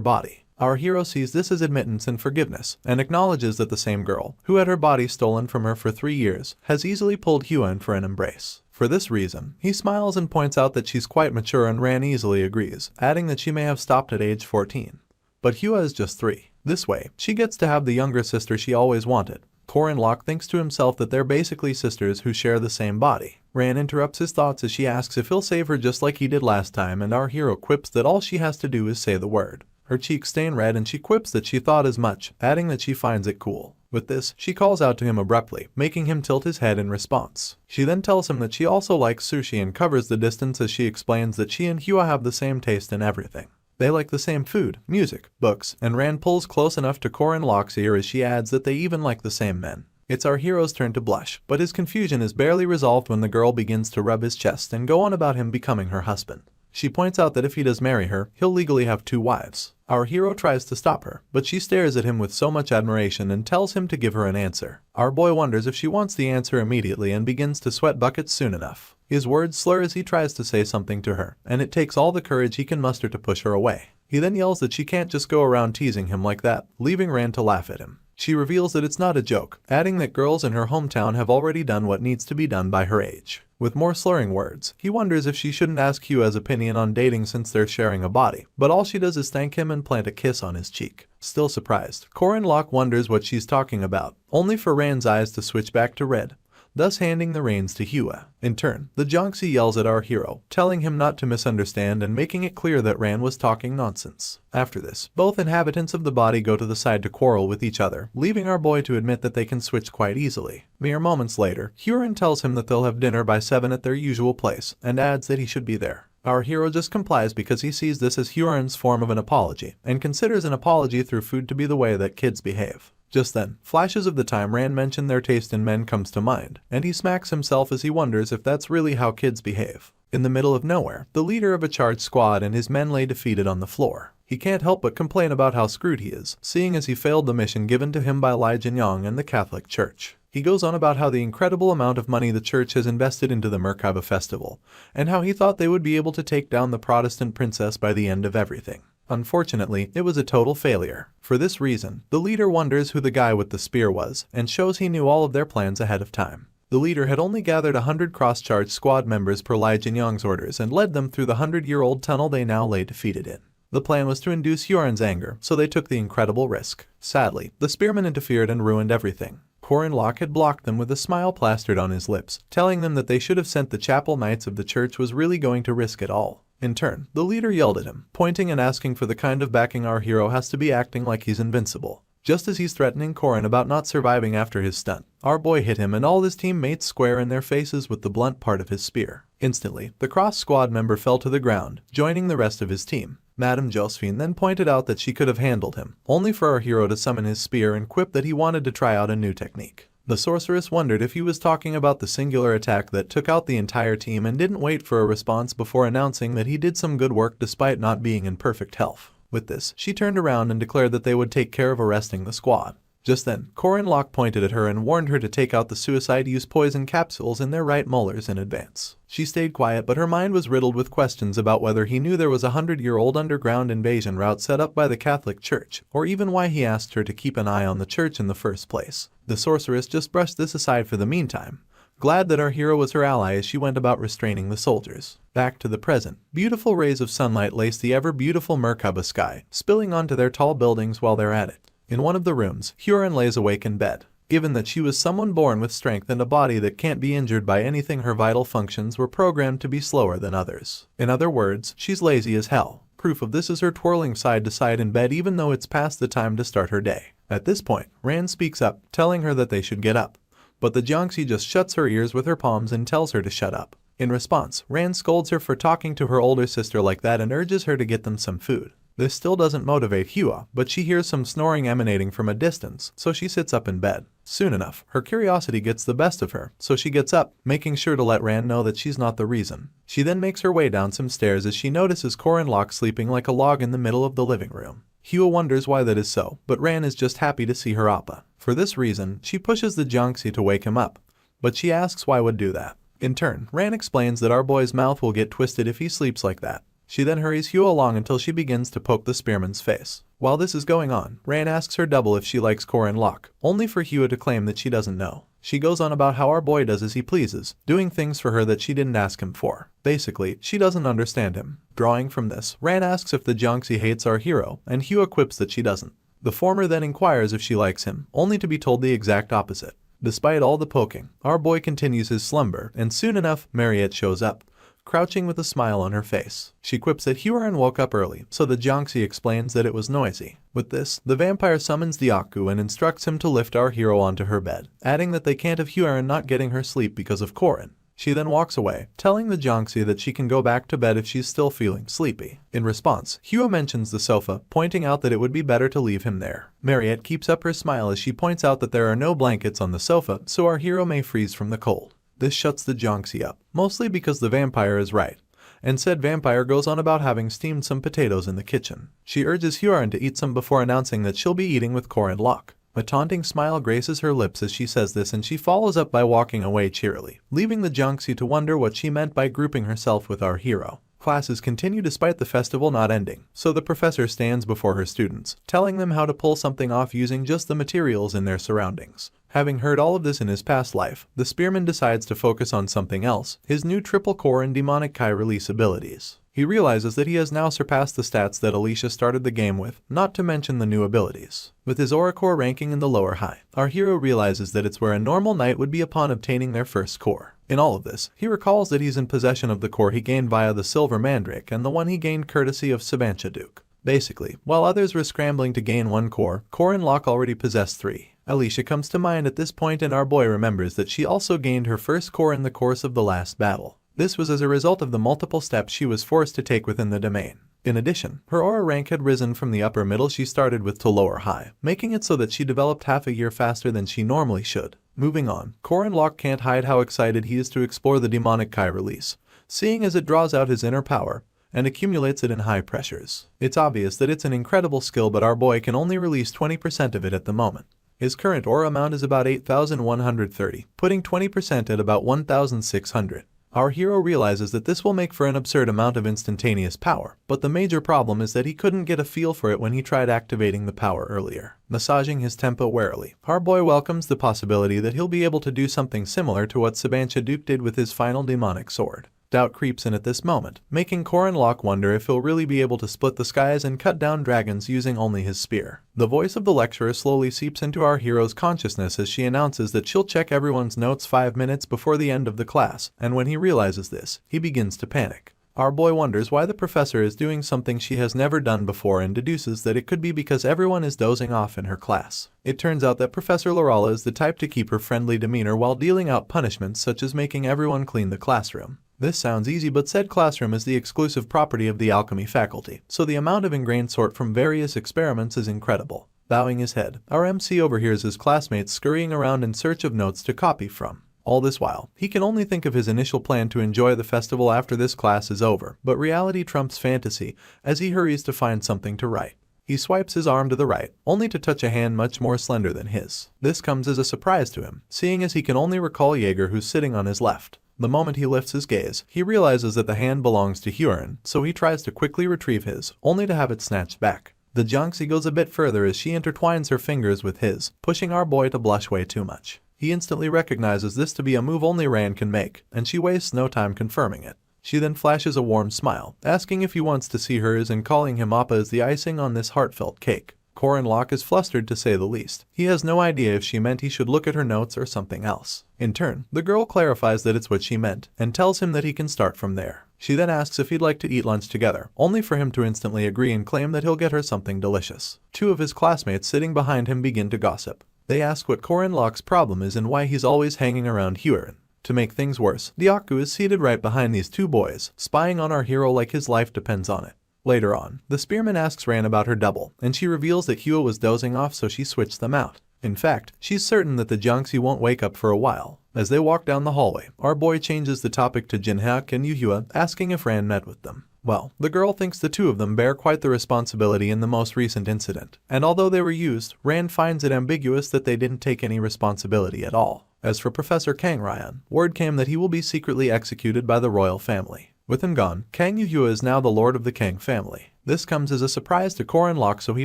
body. Our hero sees this as admittance and forgiveness, and acknowledges that the same girl, who had her body stolen from her for 3 years, has easily pulled Hua in for an embrace. For this reason, he smiles and points out that she's quite mature and Ran easily agrees, adding that she may have stopped at age 14. But Hua is just 3. This way, she gets to have the younger sister she always wanted. Korin Lok thinks to himself that they're basically sisters who share the same body. Ran interrupts his thoughts as she asks if he'll save her just like he did last time, and our hero quips that all she has to do is say the word. Her cheeks stain red and she quips that she thought as much, adding that she finds it cool. With this, she calls out to him abruptly, making him tilt his head in response. She then tells him that she also likes sushi and covers the distance as she explains that she and Hua have the same taste in everything. They like the same food, music, books, and Ran pulls close enough to Korin Lok's ear as she adds that they even like the same men. It's our hero's turn to blush, but his confusion is barely resolved when the girl begins to rub his chest and go on about him becoming her husband. She points out that if he does marry her, he'll legally have 2 wives. Our hero tries to stop her, but she stares at him with so much admiration and tells him to give her an answer. Our boy wonders if she wants the answer immediately and begins to sweat buckets soon enough. His words slur as he tries to say something to her, and it takes all the courage he can muster to push her away. He then yells that she can't just go around teasing him like that, leaving Ran to laugh at him. She reveals that it's not a joke, adding that girls in her hometown have already done what needs to be done by her age. With more slurring words, he wonders if she shouldn't ask Hua's opinion on dating since they're sharing a body, but all she does is thank him and plant a kiss on his cheek. Still surprised, Corin Locke wonders what she's talking about, only for Ran's eyes to switch back to red, thus handing the reins to Hua. In turn, the Jiangxi yells at our hero, telling him not to misunderstand and making it clear that Ran was talking nonsense. After this, both inhabitants of the body go to the side to quarrel with each other, leaving our boy to admit that they can switch quite easily. Mere moments later, Huron tells him that they'll have dinner by 7 at their usual place, and adds that he should be there. Our hero just complies because he sees this as Huron's form of an apology, and considers an apology through food to be the way that kids behave. Just then, flashes of the time Ran mentioned their taste in men comes to mind, and he smacks himself as he wonders if that's really how kids behave. In the middle of nowhere, the leader of a charged squad and his men lay defeated on the floor. He can't help but complain about how screwed he is, seeing as he failed the mission given to him by Lai Jinyang and the Catholic Church. He goes on about how the incredible amount of money the church has invested into the Merkaba festival, and how he thought they would be able to take down the Protestant princess by the end of everything. Unfortunately, it was a total failure. For this reason, the leader wonders who the guy with the spear was, and shows he knew all of their plans ahead of time. The leader had only gathered 100 cross-charged squad members per Lai Jinyang's orders and led them through the 100-year-old tunnel they now lay defeated in. The plan was to induce Huron's anger, so they took the incredible risk. Sadly, the spearmen interfered and ruined everything. Corin Locke had blocked them with a smile plastered on his lips, telling them that they should have sent the chapel knights of the church was really going to risk it all. In turn, the leader yelled at him, pointing and asking for the kind of backing our hero has to be acting like he's invincible. Just as he's threatening Corin about not surviving after his stunt, our boy hit him and all his teammates square in their faces with the blunt part of his spear. Instantly, the cross-squad member fell to the ground, joining the rest of his team. Madame Josephine then pointed out that she could have handled him, only for our hero to summon his spear and quip that he wanted to try out a new technique. The sorceress wondered if he was talking about the singular attack that took out the entire team and didn't wait for a response before announcing that he did some good work despite not being in perfect health. With this, she turned around and declared that they would take care of arresting the squad. Just then, Corin Locke pointed at her and warned her to take out the suicide-use poison capsules in their right molars in advance. She stayed quiet, but her mind was riddled with questions about whether he knew there was a 100-year-old underground invasion route set up by the Catholic Church, or even why he asked her to keep an eye on the church in the first place. The sorceress just brushed this aside for the meantime, glad that our hero was her ally as she went about restraining the soldiers. Back to the present, beautiful rays of sunlight lace the ever-beautiful Merkaba sky, spilling onto their tall buildings while they're at it. In one of the rooms, Huron lays awake in bed. Given that she was someone born with strength and a body that can't be injured by anything, her vital functions were programmed to be slower than others. In other words, she's lazy as hell. Proof of this is her twirling side to side in bed even though it's past the time to start her day. At this point, Ran speaks up, telling her that they should get up. But the Jiangxi just shuts her ears with her palms and tells her to shut up. In response, Ran scolds her for talking to her older sister like that and urges her to get them some food. This still doesn't motivate Hua, but she hears some snoring emanating from a distance, so she sits up in bed. Soon enough, her curiosity gets the best of her, so she gets up, making sure to let Ran know that she's not the reason. She then makes her way down some stairs as she notices Corin Locke sleeping like a log in the middle of the living room. Hua wonders why that is so, but Ran is just happy to see her appa. For this reason, she pushes the Jiangxi to wake him up, but she asks why would do that. In turn, Ran explains that our boy's mouth will get twisted if he sleeps like that. She then hurries Hua along until she begins to poke the spearman's face. While this is going on, Ran asks her double if she likes Corin Locke, only for Hua to claim that she doesn't know. She goes on about how our boy does as he pleases, doing things for her that she didn't ask him for. Basically, she doesn't understand him. Drawing from this, Ran asks if the Jiangxi hates our hero, and Hua quips that she doesn't. The former then inquires if she likes him, only to be told the exact opposite. Despite all the poking, our boy continues his slumber, and soon enough, Mariette shows up, crouching with a smile on her face. She quips that Huron woke up early, so the Jiangxi explains that it was noisy. With this, the vampire summons the Aku and instructs him to lift our hero onto her bed, adding that they can't have Huron not getting her sleep because of Corin. She then walks away, telling the Jiangxi that she can go back to bed if she's still feeling sleepy. In response, Hua mentions the sofa, pointing out that it would be better to leave him there. Mariette keeps up her smile as she points out that there are no blankets on the sofa, so our hero may freeze from the cold. This shuts the Jiangxi up, mostly because the vampire is right, and said vampire goes on about having steamed some potatoes in the kitchen. She urges Huron to eat some before announcing that she'll be eating with Corin Locke. A taunting smile graces her lips as she says this, and she follows up by walking away cheerily, leaving the Jiangxi to wonder what she meant by grouping herself with our hero. Classes continue despite the festival not ending, so the professor stands before her students, telling them how to pull something off using just the materials in their surroundings. Having heard all of this in his past life, the spearman decides to focus on something else, his new triple core and demonic Kai release abilities. He realizes that he has now surpassed the stats that Alicia started the game with, not to mention the new abilities. With his aura core ranking in the lower high, our hero realizes that it's where a normal knight would be upon obtaining their first core. In all of this, he recalls that he's in possession of the core he gained via the Silver Mandrake and the one he gained courtesy of Sabancha Duke. Basically, while others were scrambling to gain one core, and Locke already possessed 3. Alicia comes to mind at this point and our boy remembers that she also gained her first core in the course of the last battle. This was as a result of the multiple steps she was forced to take within the domain. In addition, her aura rank had risen from the upper middle she started with to lower high, making it so that she developed half a year faster than she normally should. Moving on, Locke can't hide how excited he is to explore the demonic Kai release, seeing as it draws out his inner power and accumulates it in high pressures. It's obvious that it's an incredible skill, but our boy can only release 20% of it at the moment. His current aura amount is about 8,130, putting 20% at about 1,600. Our hero realizes that this will make for an absurd amount of instantaneous power, but the major problem is that he couldn't get a feel for it when he tried activating the power earlier. Massaging his tempo warily, our boy welcomes the possibility that he'll be able to do something similar to what Sabancha Duke did with his final demonic sword. Doubt creeps in at this moment, making Locke wonder if he'll really be able to split the skies and cut down dragons using only his spear. The voice of the lecturer slowly seeps into our hero's consciousness as she announces that she'll check everyone's notes 5 minutes before the end of the class, and when he realizes this, he begins to panic. Our boy wonders why the professor is doing something she has never done before and deduces that it could be because everyone is dozing off in her class. It turns out that Professor Lorala is the type to keep her friendly demeanor while dealing out punishments such as making everyone clean the classroom. This sounds easy, but said classroom is the exclusive property of the alchemy faculty, so the amount of ingrained sort from various experiments is incredible. Bowing his head, our MC overhears his classmates scurrying around in search of notes to copy from. All this while, he can only think of his initial plan to enjoy the festival after this class is over, but reality trumps fantasy as he hurries to find something to write. He swipes his arm to the right, only to touch a hand much more slender than his. This comes as a surprise to him, seeing as he can only recall Jaeger who's sitting on his left. The moment he lifts his gaze, he realizes that the hand belongs to Huron, so he tries to quickly retrieve his, only to have it snatched back. The Jiangxi goes a bit further as she intertwines her fingers with his, pushing our boy to blush way too much. He instantly recognizes this to be a move only Ran can make, and she wastes no time confirming it. She then flashes a warm smile, asking if he wants to see hers and calling him Appa as the icing on this heartfelt cake. Locke is flustered to say the least. He has no idea if she meant he should look at her notes or something else. In turn, the girl clarifies that it's what she meant, and tells him that he can start from there. She then asks if he'd like to eat lunch together, only for him to instantly agree and claim that he'll get her something delicious. 2 of his classmates sitting behind him begin to gossip. They ask what Locke's problem is and why he's always hanging around Huron. To make things worse, Diaku is seated right behind these 2 boys, spying on our hero like his life depends on it. Later on, the spearman asks Ran about her double, and she reveals that Hua was dozing off, so she switched them out. In fact, she's certain that the Jiangxi won't wake up for a while. As they walk down the hallway, our boy changes the topic to Jinhaek and Yuhua, asking if Ran met with them. Well, the girl thinks the 2 of them bear quite the responsibility in the most recent incident, and although they were used, Ran finds it ambiguous that they didn't take any responsibility at all. As for Professor Kang Ryan, word came that he will be secretly executed by the royal family. With him gone, Kang Yuhua is now the lord of the Kang family. This comes as a surprise to Locke, so he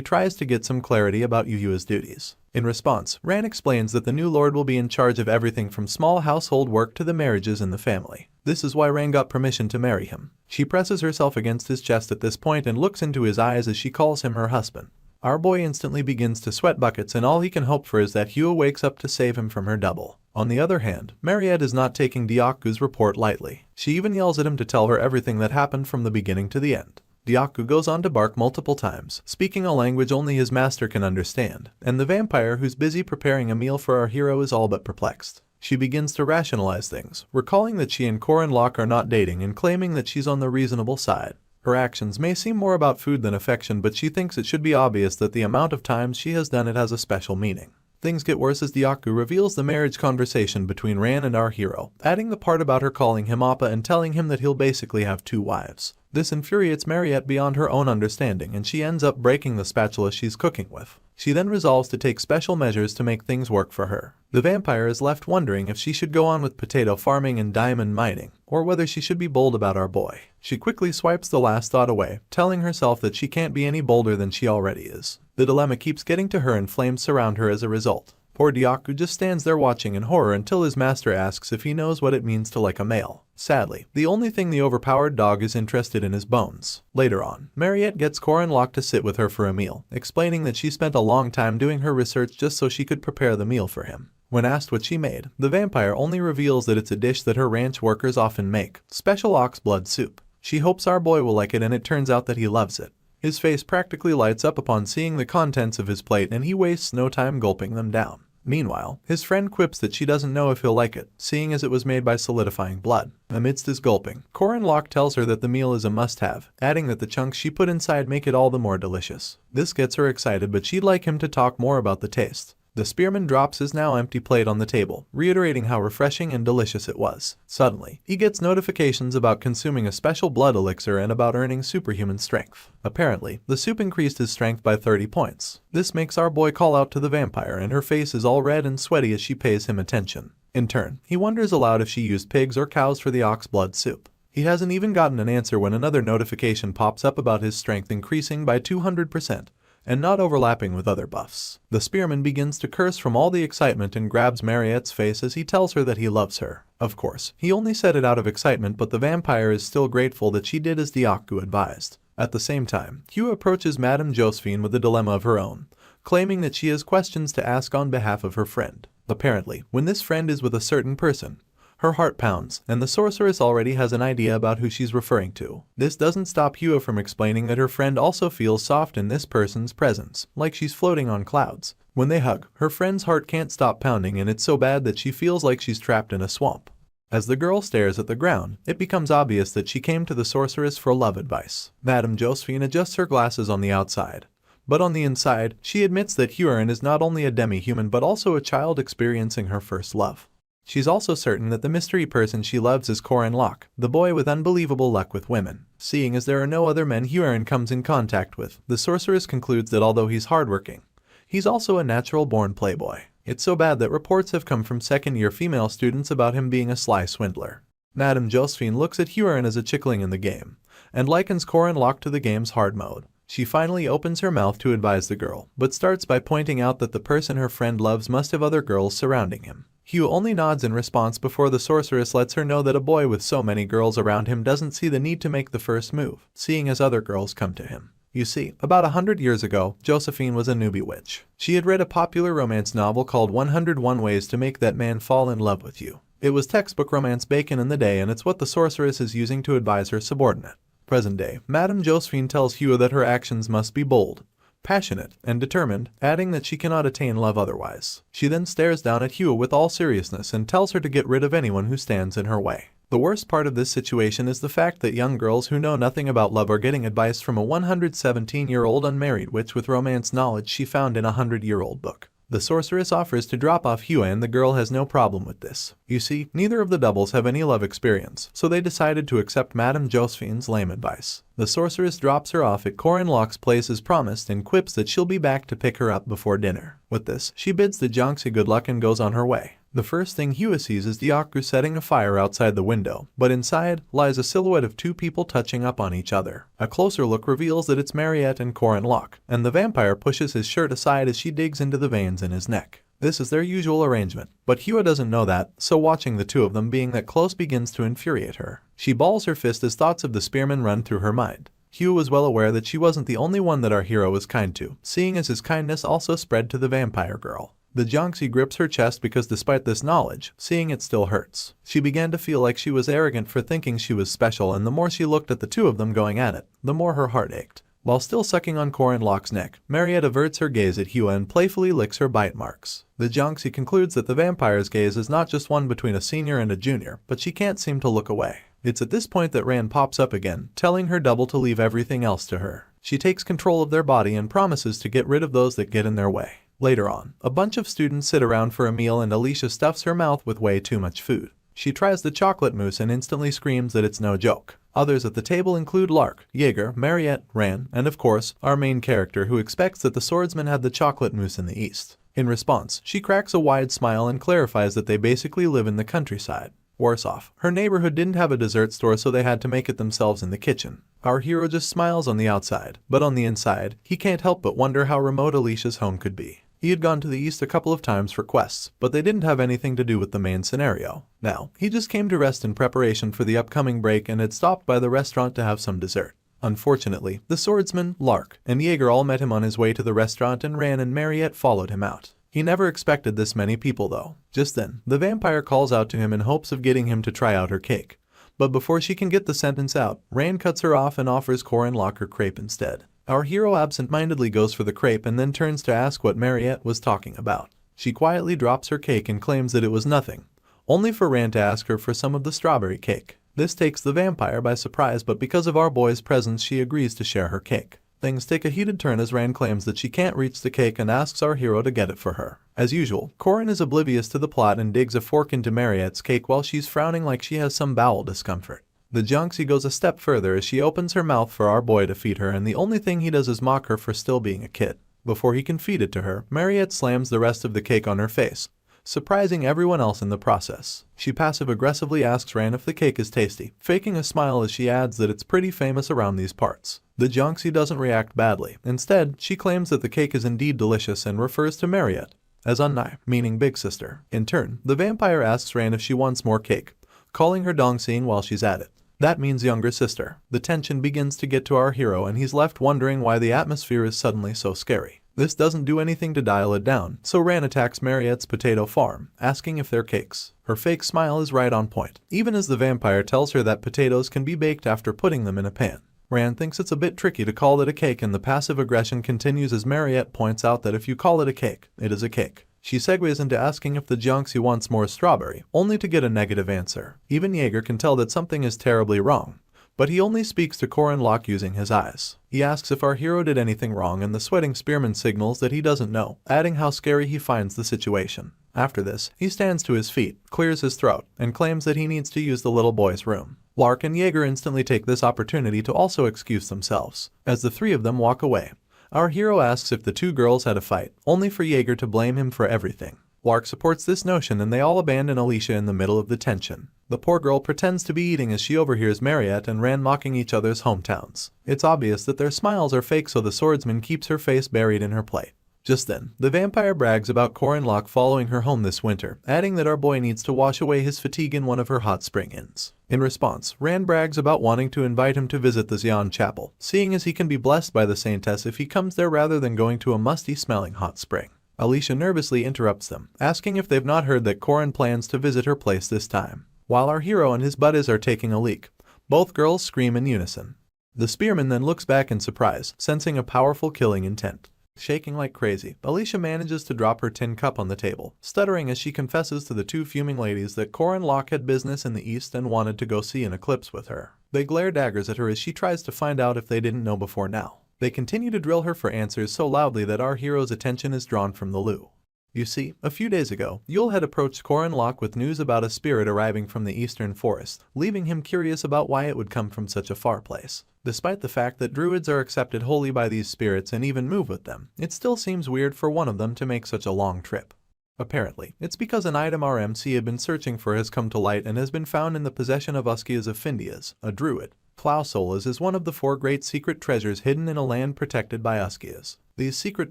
tries to get some clarity about Yuhua's duties. In response, Ran explains that the new lord will be in charge of everything from small household work to the marriages in the family. This is why Ran got permission to marry him. She presses herself against his chest at this point and looks into his eyes as she calls him her husband. Our boy instantly begins to sweat buckets, and all he can hope for is that Hua wakes up to save him from her double. On the other hand, Mariette is not taking Diaku's report lightly. She even yells at him to tell her everything that happened from the beginning to the end. Diaku goes on to bark multiple times, speaking a language only his master can understand, and the vampire who's busy preparing a meal for our hero is all but perplexed. She begins to rationalize things, recalling that she and Locke are not dating and claiming that she's on the reasonable side. Her actions may seem more about food than affection, but she thinks it should be obvious that the amount of times she has done it has a special meaning. Things get worse as Diaku reveals the marriage conversation between Ran and our hero, adding the part about her calling him Appa and telling him that he'll basically have 2 wives. This infuriates Mariette beyond her own understanding, and she ends up breaking the spatula she's cooking with. She then resolves to take special measures to make things work for her. The vampire is left wondering if she should go on with potato farming and diamond mining, or whether she should be bold about our boy. She quickly swipes the last thought away, telling herself that she can't be any bolder than she already is. The dilemma keeps getting to her and flames surround her as a result. Poor Dyaku just stands there watching in horror until his master asks if he knows what it means to like a male. Sadly, the only thing the overpowered dog is interested in is bones. Later on, Mariette gets Corin Locke to sit with her for a meal, explaining that she spent a long time doing her research just so she could prepare the meal for him. When asked what she made, the vampire only reveals that it's a dish that her ranch workers often make, special ox blood soup. She hopes our boy will like it, and it turns out that he loves it. His face practically lights up upon seeing the contents of his plate, and he wastes no time gulping them down. Meanwhile, his friend quips that she doesn't know if he'll like it, seeing as it was made by solidifying blood. Amidst his gulping, Corin Locke tells her that the meal is a must-have, adding that the chunks she put inside make it all the more delicious. This gets her excited, but she'd like him to talk more about the taste. The spearman drops his now empty plate on the table, reiterating how refreshing and delicious it was. Suddenly, he gets notifications about consuming a special blood elixir and about earning superhuman strength. Apparently, the soup increased his strength by 30 points. This makes our boy call out to the vampire, and her face is all red and sweaty as she pays him attention. In turn, he wonders aloud if she used pigs or cows for the ox blood soup. He hasn't even gotten an answer when another notification pops up about his strength increasing by 200%. And not overlapping with other buffs. The spearman begins to curse from all the excitement and grabs Mariette's face as he tells her that he loves her. Of course, he only said it out of excitement, but the vampire is still grateful that she did as Dyaku advised. At the same time, Hugh approaches Madame Josephine with a dilemma of her own, claiming that she has questions to ask on behalf of her friend. Apparently, when this friend is with a certain person, her heart pounds, and the sorceress already has an idea about who she's referring to. This doesn't stop Hua from explaining that her friend also feels soft in this person's presence, like she's floating on clouds. When they hug, her friend's heart can't stop pounding, and it's so bad that she feels like she's trapped in a swamp. As the girl stares at the ground, it becomes obvious that she came to the sorceress for love advice. Madame Josephine adjusts her glasses on the outside. But on the inside, she admits that Huron is not only a demi-human but also a child experiencing her first love. She's also certain that the mystery person she loves is Corin Locke, the boy with unbelievable luck with women. Seeing as there are no other men Huron comes in contact with, the sorceress concludes that although he's hardworking, he's also a natural-born playboy. It's so bad that reports have come from second-year female students about him being a sly swindler. Madame Josephine looks at Huron as a chickling in the game, and likens Corin Locke to the game's hard mode. She finally opens her mouth to advise the girl, but starts by pointing out that the person her friend loves must have other girls surrounding him. Hugh only nods in response before the sorceress lets her know that a boy with so many girls around him doesn't see the need to make the first move, seeing as other girls come to him. You see, about 100 years ago, Josephine was a newbie witch. She had read a popular romance novel called 101 Ways to Make That Man Fall in Love with You. It was textbook romance bacon in the day, and it's what the sorceress is using to advise her subordinate. Present day, Madame Josephine tells Hugh that her actions must be bold, passionate, and determined, adding that she cannot attain love otherwise. She then stares down at Hugh with all seriousness and tells her to get rid of anyone who stands in her way. The worst part of this situation is the fact that young girls who know nothing about love are getting advice from a 117-year-old unmarried witch with romance knowledge she found in a 100-year-old book. The sorceress offers to drop off Hua, and the girl has no problem with this. You see, neither of the doubles have any love experience, so they decided to accept Madame Josephine's lame advice. The sorceress drops her off at Corin Locke's place as promised and quips that she'll be back to pick her up before dinner. With this, she bids the Jonxie good luck and goes on her way. The first thing Hua sees is Dyaku setting a fire outside the window, but inside lies a silhouette of two people touching up on each other. A closer look reveals that it's Mariette and Corin Locke, and the vampire pushes his shirt aside as she digs into the veins in his neck. This is their usual arrangement, but Hua doesn't know that, so watching the two of them being that close begins to infuriate her. She balls her fist as thoughts of the spearman run through her mind. Hua was well aware that she wasn't the only one that our hero was kind to, seeing as his kindness also spread to the vampire girl. The Jonxie grips her chest because despite this knowledge, seeing it still hurts. She began to feel like she was arrogant for thinking she was special, and the more she looked at the two of them going at it, the more her heart ached. While still sucking on Corin Locke's neck, Mariette averts her gaze at Hua and playfully licks her bite marks. The Jonxie concludes that the vampire's gaze is not just one between a senior and a junior, but she can't seem to look away. It's at this point that Rand pops up again, telling her double to leave everything else to her. She takes control of their body and promises to get rid of those that get in their way. Later on, a bunch of students sit around for a meal and Alicia stuffs her mouth with way too much food. She tries the chocolate mousse and instantly screams that it's no joke. Others at the table include Lark, Jaeger, Mariette, Ran, and of course, our main character who expects that the swordsman had the chocolate mousse in the east. In response, she cracks a wide smile and clarifies that they basically live in the countryside. Worse off, her neighborhood didn't have a dessert store, so they had to make it themselves in the kitchen. Our hero just smiles on the outside, but on the inside, he can't help but wonder how remote Alicia's home could be. He had gone to the east a couple of times for quests, but they didn't have anything to do with the main scenario. Now, he just came to rest in preparation for the upcoming break and had stopped by the restaurant to have some dessert. Unfortunately, the swordsman, Lark, and Jaeger all met him on his way to the restaurant, and Ran and Mariette followed him out. He never expected this many people though. Just then, the vampire calls out to him in hopes of getting him to try out her cake. But before she can get the sentence out, Ran cuts her off and offers Corin Locke her crepe instead. Our hero absent-mindedly goes for the crepe and then turns to ask what Mariette was talking about. She quietly drops her cake and claims that it was nothing, only for Ran to ask her for some of the strawberry cake. This takes the vampire by surprise, but because of our boy's presence she agrees to share her cake. Things take a heated turn as Ran claims that she can't reach the cake and asks our hero to get it for her. As usual, Corin is oblivious to the plot and digs a fork into Mariette's cake while she's frowning like she has some bowel discomfort. The Junxie goes a step further as she opens her mouth for our boy to feed her, and the only thing he does is mock her for still being a kid. Before he can feed it to her, Mariette slams the rest of the cake on her face, surprising everyone else in the process. She passive-aggressively asks Ran if the cake is tasty, faking a smile as she adds that it's pretty famous around these parts. The Junxie doesn't react badly. Instead, she claims that the cake is indeed delicious and refers to Mariette as Unnai, meaning big sister. In turn, the vampire asks Ran if she wants more cake, calling her Dongxing while she's at it. That means younger sister. The tension begins to get to our hero and he's left wondering why the atmosphere is suddenly so scary. This doesn't do anything to dial it down, so Ran attacks Mariette's potato farm, asking if they're cakes. Her fake smile is right on point, even as the vampire tells her that potatoes can be baked after putting them in a pan. Ran thinks it's a bit tricky to call it a cake, and the passive aggression continues as Mariette points out that if you call it a cake, it is a cake. She segues into asking if the Junxie wants more strawberry, only to get a negative answer. Even Jaeger can tell that something is terribly wrong, but he only speaks to Corin Locke using his eyes. He asks if our hero did anything wrong, and the sweating spearman signals that he doesn't know, adding how scary he finds the situation. After this, he stands to his feet, clears his throat, and claims that he needs to use the little boy's room. Lark and Jaeger instantly take this opportunity to also excuse themselves. As the three of them walk away, our hero asks if the two girls had a fight, only for Jaeger to blame him for everything. Lark supports this notion and they all abandon Alicia in the middle of the tension. The poor girl pretends to be eating as she overhears Mariette and Ran mocking each other's hometowns. It's obvious that their smiles are fake, so the swordsman keeps her face buried in her plate. Just then, the vampire brags about Corin Locke following her home this winter, adding that our boy needs to wash away his fatigue in one of her hot spring inns. In response, Ran brags about wanting to invite him to visit the Xian Chapel, seeing as he can be blessed by the saintess if he comes there rather than going to a musty-smelling hot spring. Alicia nervously interrupts them, asking if they've not heard that Corin plans to visit her place this time. While our hero and his buddies are taking a leak, both girls scream in unison. The spearman then looks back in surprise, sensing a powerful killing intent. Shaking like crazy, Alicia manages to drop her tin cup on the table, stuttering as she confesses to the two fuming ladies that Corin Locke had business in the east and wanted to go see an eclipse with her. They glare daggers at her as she tries to find out if they didn't know before now. They continue to drill her for answers so loudly that our hero's attention is drawn from the loo. You see, a few days ago, Yule had approached Corin Locke with news about a spirit arriving from the eastern forest, leaving him curious about why it would come from such a far place. Despite the fact that druids are accepted wholly by these spirits and even move with them, it still seems weird for one of them to make such a long trip. Apparently, it's because an item RMC had been searching for has come to light and has been found in the possession of Uskias of Findias, a druid. Klausolas is one of the 4 great secret treasures hidden in a land protected by Uskias. These secret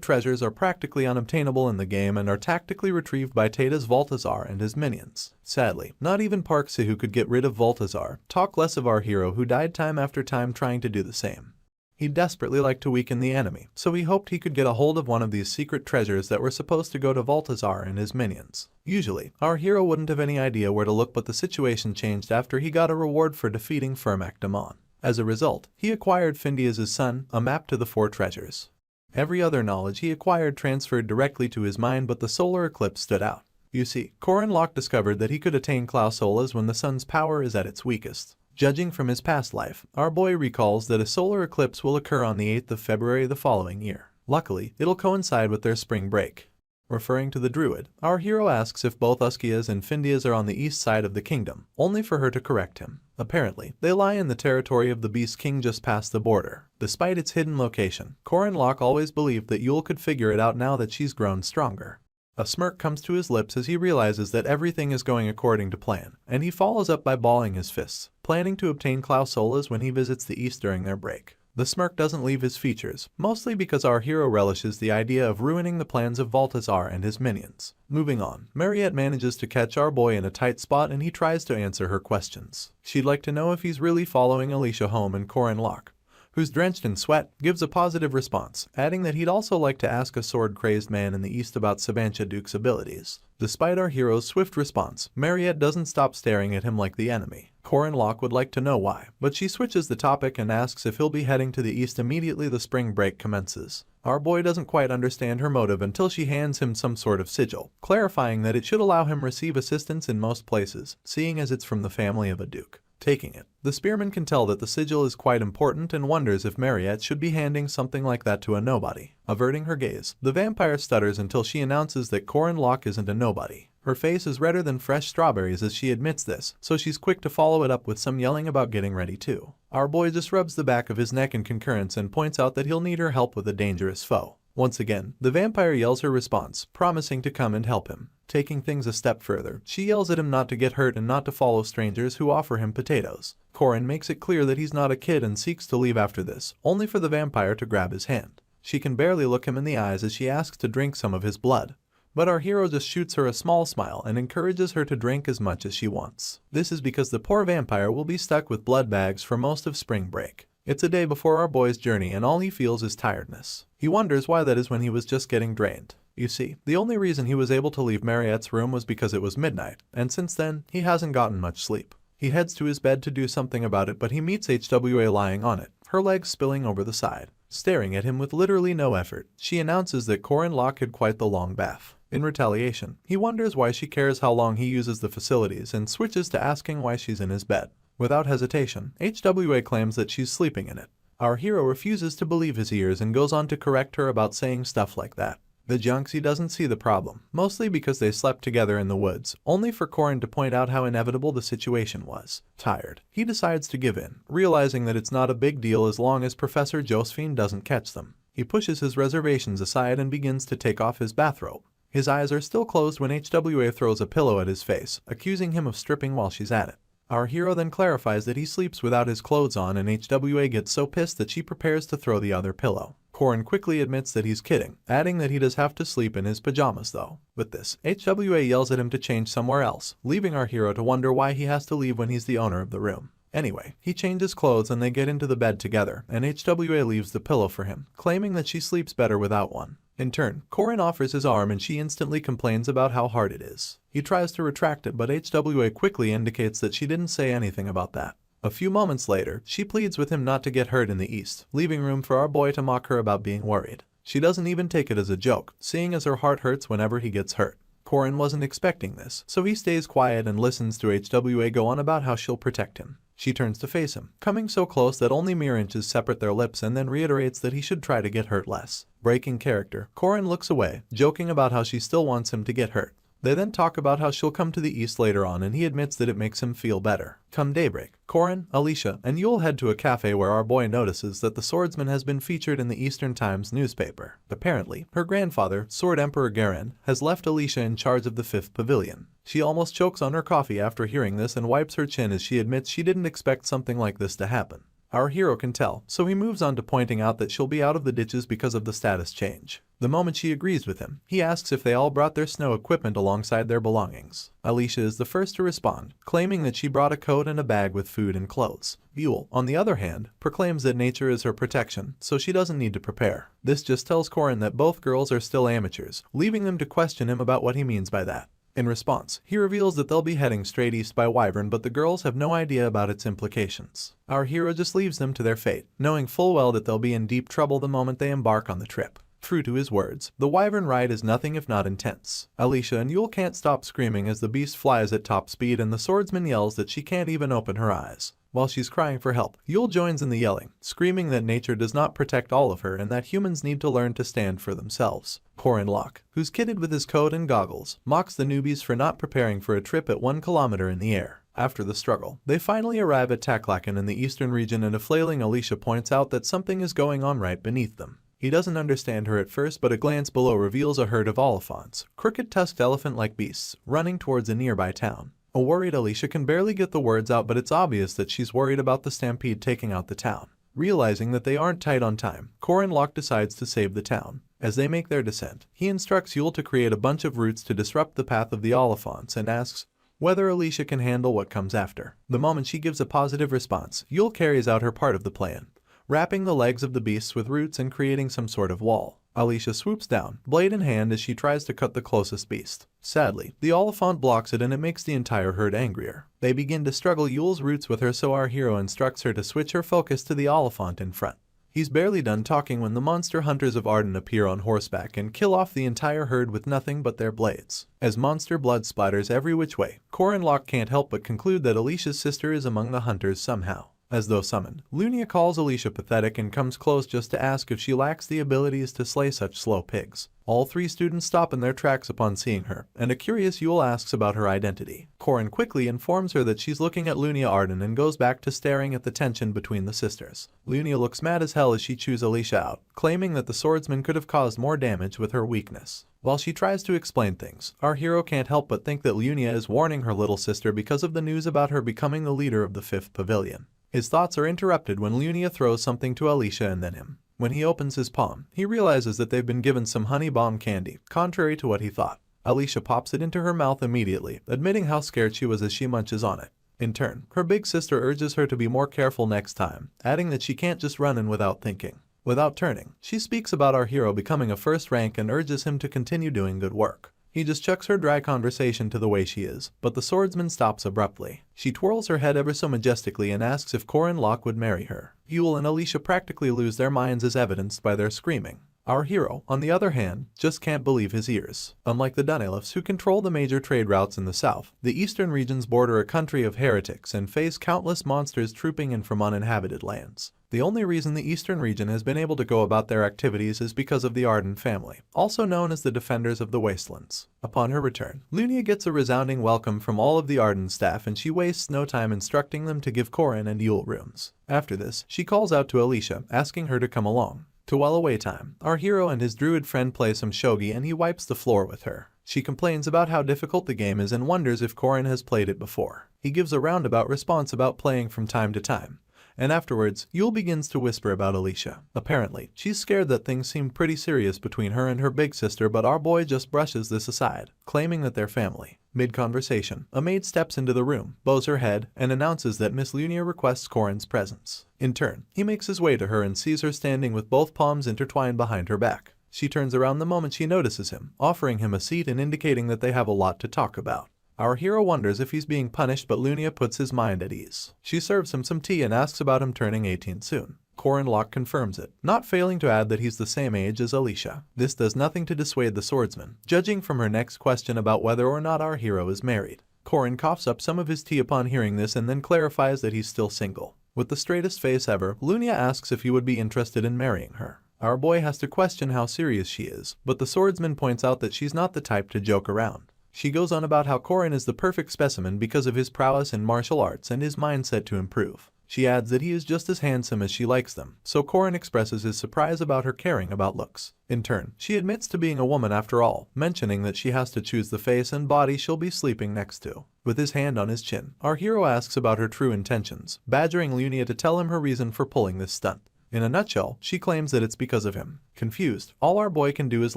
treasures are practically unobtainable in the game and are tactically retrieved by Tata's Voltazar and his minions. Sadly, not even Park Sahu could get rid of Voltazar, talk less of our hero who died time after time trying to do the same. He desperately liked to weaken the enemy, so he hoped he could get a hold of one of these secret treasures that were supposed to go to Voltazar and his minions. Usually, our hero wouldn't have any idea where to look, but the situation changed after he got a reward for defeating Firmak Damon. As a result, he acquired Findias' son, a map to the 4 treasures. Every other knowledge he acquired transferred directly to his mind, but the solar eclipse stood out. You see, Corin Locke discovered that he could attain Klausolas when the sun's power is at its weakest. Judging from his past life, our boy recalls that a solar eclipse will occur on the 8th of February the following year. Luckily, it'll coincide with their spring break. Referring to the druid, our hero asks if both Uskias and Findias are on the east side of the kingdom, only for her to correct him. Apparently, they lie in the territory of the Beast King just past the border. Despite its hidden location, Corin Locke always believed that Yule could figure it out now that she's grown stronger. A smirk comes to his lips as he realizes that everything is going according to plan, and he follows up by balling his fists, planning to obtain Klausolas when he visits the east during their break. The smirk doesn't leave his features, mostly because our hero relishes the idea of ruining the plans of Balthazar and his minions. Moving on, Mariette manages to catch our boy in a tight spot and he tries to answer her questions. She'd like to know if he's really following Alicia home, and Corin Locke, who's drenched in sweat, gives a positive response, adding that he'd also like to ask a sword-crazed man in the east about Sabantia Duke's abilities. Despite our hero's swift response, Mariette doesn't stop staring at him like the enemy. Corin Locke would like to know why, but she switches the topic and asks if he'll be heading to the east immediately the spring break commences. Our boy doesn't quite understand her motive until she hands him some sort of sigil, clarifying that it should allow him receive assistance in most places, seeing as it's from the family of a duke. Taking it, the spearman can tell that the sigil is quite important and wonders if Mariette should be handing something like that to a nobody. Averting her gaze, the vampire stutters until she announces that Corin Locke isn't a nobody. Her face is redder than fresh strawberries as she admits this, so she's quick to follow it up with some yelling about getting ready too. Our boy just rubs the back of his neck in concurrence and points out that he'll need her help with a dangerous foe. Once again, the vampire yells her response, promising to come and help him. Taking things a step further, she yells at him not to get hurt and not to follow strangers who offer him potatoes. Corin makes it clear that he's not a kid and seeks to leave after this, only for the vampire to grab his hand. She can barely look him in the eyes as she asks to drink some of his blood. But our hero just shoots her a small smile and encourages her to drink as much as she wants. This is because the poor vampire will be stuck with blood bags for most of spring break. It's a day before our boy's journey and all he feels is tiredness. He wonders why that is when he was just getting drained. You see, the only reason he was able to leave Mariette's room was because it was midnight, and since then, he hasn't gotten much sleep. He heads to his bed to do something about it, but he meets HWA lying on it, her legs spilling over the side. Staring at him with literally no effort, she announces that Corin Locke had quite the long bath. In retaliation, he wonders why she cares how long he uses the facilities and switches to asking why she's in his bed. Without hesitation, HWA claims that she's sleeping in it. Our hero refuses to believe his ears and goes on to correct her about saying stuff like that. The Junksy doesn't see the problem, mostly because they slept together in the woods, only for Corin to point out how inevitable the situation was. Tired, he decides to give in, realizing that it's not a big deal as long as Professor Josephine doesn't catch them. He pushes his reservations aside and begins to take off his bathrobe. His eyes are still closed when HWA throws a pillow at his face, accusing him of stripping while she's at it. Our hero then clarifies that he sleeps without his clothes on, and HWA gets so pissed that she prepares to throw the other pillow. Corin quickly admits that he's kidding, adding that he does have to sleep in his pajamas though. With this, HWA yells at him to change somewhere else, leaving our hero to wonder why he has to leave when he's the owner of the room. Anyway, he changes clothes and they get into the bed together, and HWA leaves the pillow for him, claiming that she sleeps better without one. In turn, Corin offers his arm and she instantly complains about how hard it is. He tries to retract it, but HWA quickly indicates that she didn't say anything about that. A few moments later, she pleads with him not to get hurt in the east, leaving room for our boy to mock her about being worried. She doesn't even take it as a joke, seeing as her heart hurts whenever he gets hurt. Corin wasn't expecting this, so he stays quiet and listens to HWA go on about how she'll protect him. She turns to face him, coming so close that only mere inches separate their lips, and then reiterates that he should try to get hurt less. Breaking character, Corin looks away, joking about how she still wants him to get hurt. They then talk about how she'll come to the east later on, and he admits that it makes him feel better. Come daybreak, Corin, Alicia, and Yule head to a cafe where our boy notices that the swordsman has been featured in the Eastern Times newspaper. Apparently, her grandfather, Sword Emperor Garen, has left Alicia in charge of the 5th Pavilion. She almost chokes on her coffee after hearing this and wipes her chin as she admits she didn't expect something like this to happen. Our hero can tell, so he moves on to pointing out that she'll be out of the ditches because of the status change. The moment she agrees with him, he asks if they all brought their snow equipment alongside their belongings. Alicia is the first to respond, claiming that she brought a coat and a bag with food and clothes. Yule, on the other hand, proclaims that nature is her protection, so she doesn't need to prepare. This just tells Corin that both girls are still amateurs, leaving them to question him about what he means by that. In response, he reveals that they'll be heading straight east by Wyvern, but the girls have no idea about its implications. Our hero just leaves them to their fate, knowing full well that they'll be in deep trouble the moment they embark on the trip. True to his words, the Wyvern ride is nothing if not intense. Alicia and Yule can't stop screaming as the beast flies at top speed and the swordsman yells that she can't even open her eyes. While she's crying for help, Yule joins in the yelling, screaming that nature does not protect all of her and that humans need to learn to stand for themselves. Korin Locke, who's kitted with his coat and goggles, mocks the newbies for not preparing for a trip at 1 kilometer in the air. After the struggle, they finally arrive at Taklaken in the eastern region and a flailing Alicia points out that something is going on right beneath them. He doesn't understand her at first, but a glance below reveals a herd of oliphants, crooked-tusked elephant-like beasts, running towards a nearby town. A worried Alicia can barely get the words out, but it's obvious that she's worried about the stampede taking out the town. Realizing that they aren't tight on time, Korin Locke decides to save the town. As they make their descent, he instructs Yule to create a bunch of roots to disrupt the path of the oliphants and asks whether Alicia can handle what comes after. The moment she gives a positive response, Yule carries out her part of the plan, wrapping the legs of the beasts with roots and creating some sort of wall. Alicia swoops down, blade in hand, as she tries to cut the closest beast. Sadly, the oliphant blocks it and it makes the entire herd angrier. They begin to struggle Yule's roots with her, so our hero instructs her to switch her focus to the oliphant in front. He's barely done talking when the monster hunters of Arden appear on horseback and kill off the entire herd with nothing but their blades. As monster blood splatters every which way, Korin Locke can't help but conclude that Alicia's sister is among the hunters somehow. As though summoned, Lunia calls Alicia pathetic and comes close just to ask if she lacks the abilities to slay such slow pigs. All three students stop in their tracks upon seeing her, and a curious Yule asks about her identity. Korin quickly informs her that she's looking at Lunia Arden and goes back to staring at the tension between the sisters. Lunia looks mad as hell as she chews Alicia out, claiming that the swordsman could have caused more damage with her weakness. While she tries to explain things, our hero can't help but think that Lunia is warning her little sister because of the news about her becoming the leader of the 5th Pavilion. His thoughts are interrupted when Lunia throws something to Alicia and then him. When he opens his palm, he realizes that they've been given some honey bomb candy, contrary to what he thought. Alicia pops it into her mouth immediately, admitting how scared she was as she munches on it. In turn, her big sister urges her to be more careful next time, adding that she can't just run in without thinking. Without turning, she speaks about our hero becoming a first rank and urges him to continue doing good work. He just chucks her dry conversation to the way she is, but the swordsman stops abruptly. She twirls her head ever so majestically and asks if Korin Locke would marry her. Yule and Alicia practically lose their minds as evidenced by their screaming. Our hero, on the other hand, just can't believe his ears. Unlike the Dunelifs, who control the major trade routes in the south, the eastern regions border a country of heretics and face countless monsters trooping in from uninhabited lands. The only reason the eastern region has been able to go about their activities is because of the Arden family, also known as the Defenders of the Wastelands. Upon her return, Lunia gets a resounding welcome from all of the Arden staff, and she wastes no time instructing them to give Korin and Yule rooms. After this, she calls out to Alicia, asking her to come along. To while away time, our hero and his druid friend play some shogi and he wipes the floor with her. She complains about how difficult the game is and wonders if Korin has played it before. He gives a roundabout response about playing from time to time. And afterwards, Yule begins to whisper about Alicia. Apparently, she's scared that things seem pretty serious between her and her big sister, but our boy just brushes this aside, claiming that they're family. Mid-conversation, a maid steps into the room, bows her head, and announces that Miss Lunia requests Korin's presence. In turn, he makes his way to her and sees her standing with both palms intertwined behind her back. She turns around the moment she notices him, offering him a seat and indicating that they have a lot to talk about. Our hero wonders if he's being punished, but Lunia puts his mind at ease. She serves him some tea and asks about him turning 18 soon. Korin Locke confirms it, not failing to add that he's the same age as Alicia. This does nothing to dissuade the swordsman, judging from her next question about whether or not our hero is married. Korin coughs up some of his tea upon hearing this and then clarifies that he's still single. With the straightest face ever, Lunia asks if he would be interested in marrying her. Our boy has to question how serious she is, but the swordsman points out that she's not the type to joke around. She goes on about how Korin is the perfect specimen because of his prowess in martial arts and his mindset to improve. She adds that he is just as handsome as she likes them, so Korin expresses his surprise about her caring about looks. In turn, she admits to being a woman after all, mentioning that she has to choose the face and body she'll be sleeping next to. With his hand on his chin, our hero asks about her true intentions, badgering Lunia to tell him her reason for pulling this stunt. In a nutshell, she claims that it's because of him. Confused, all our boy can do is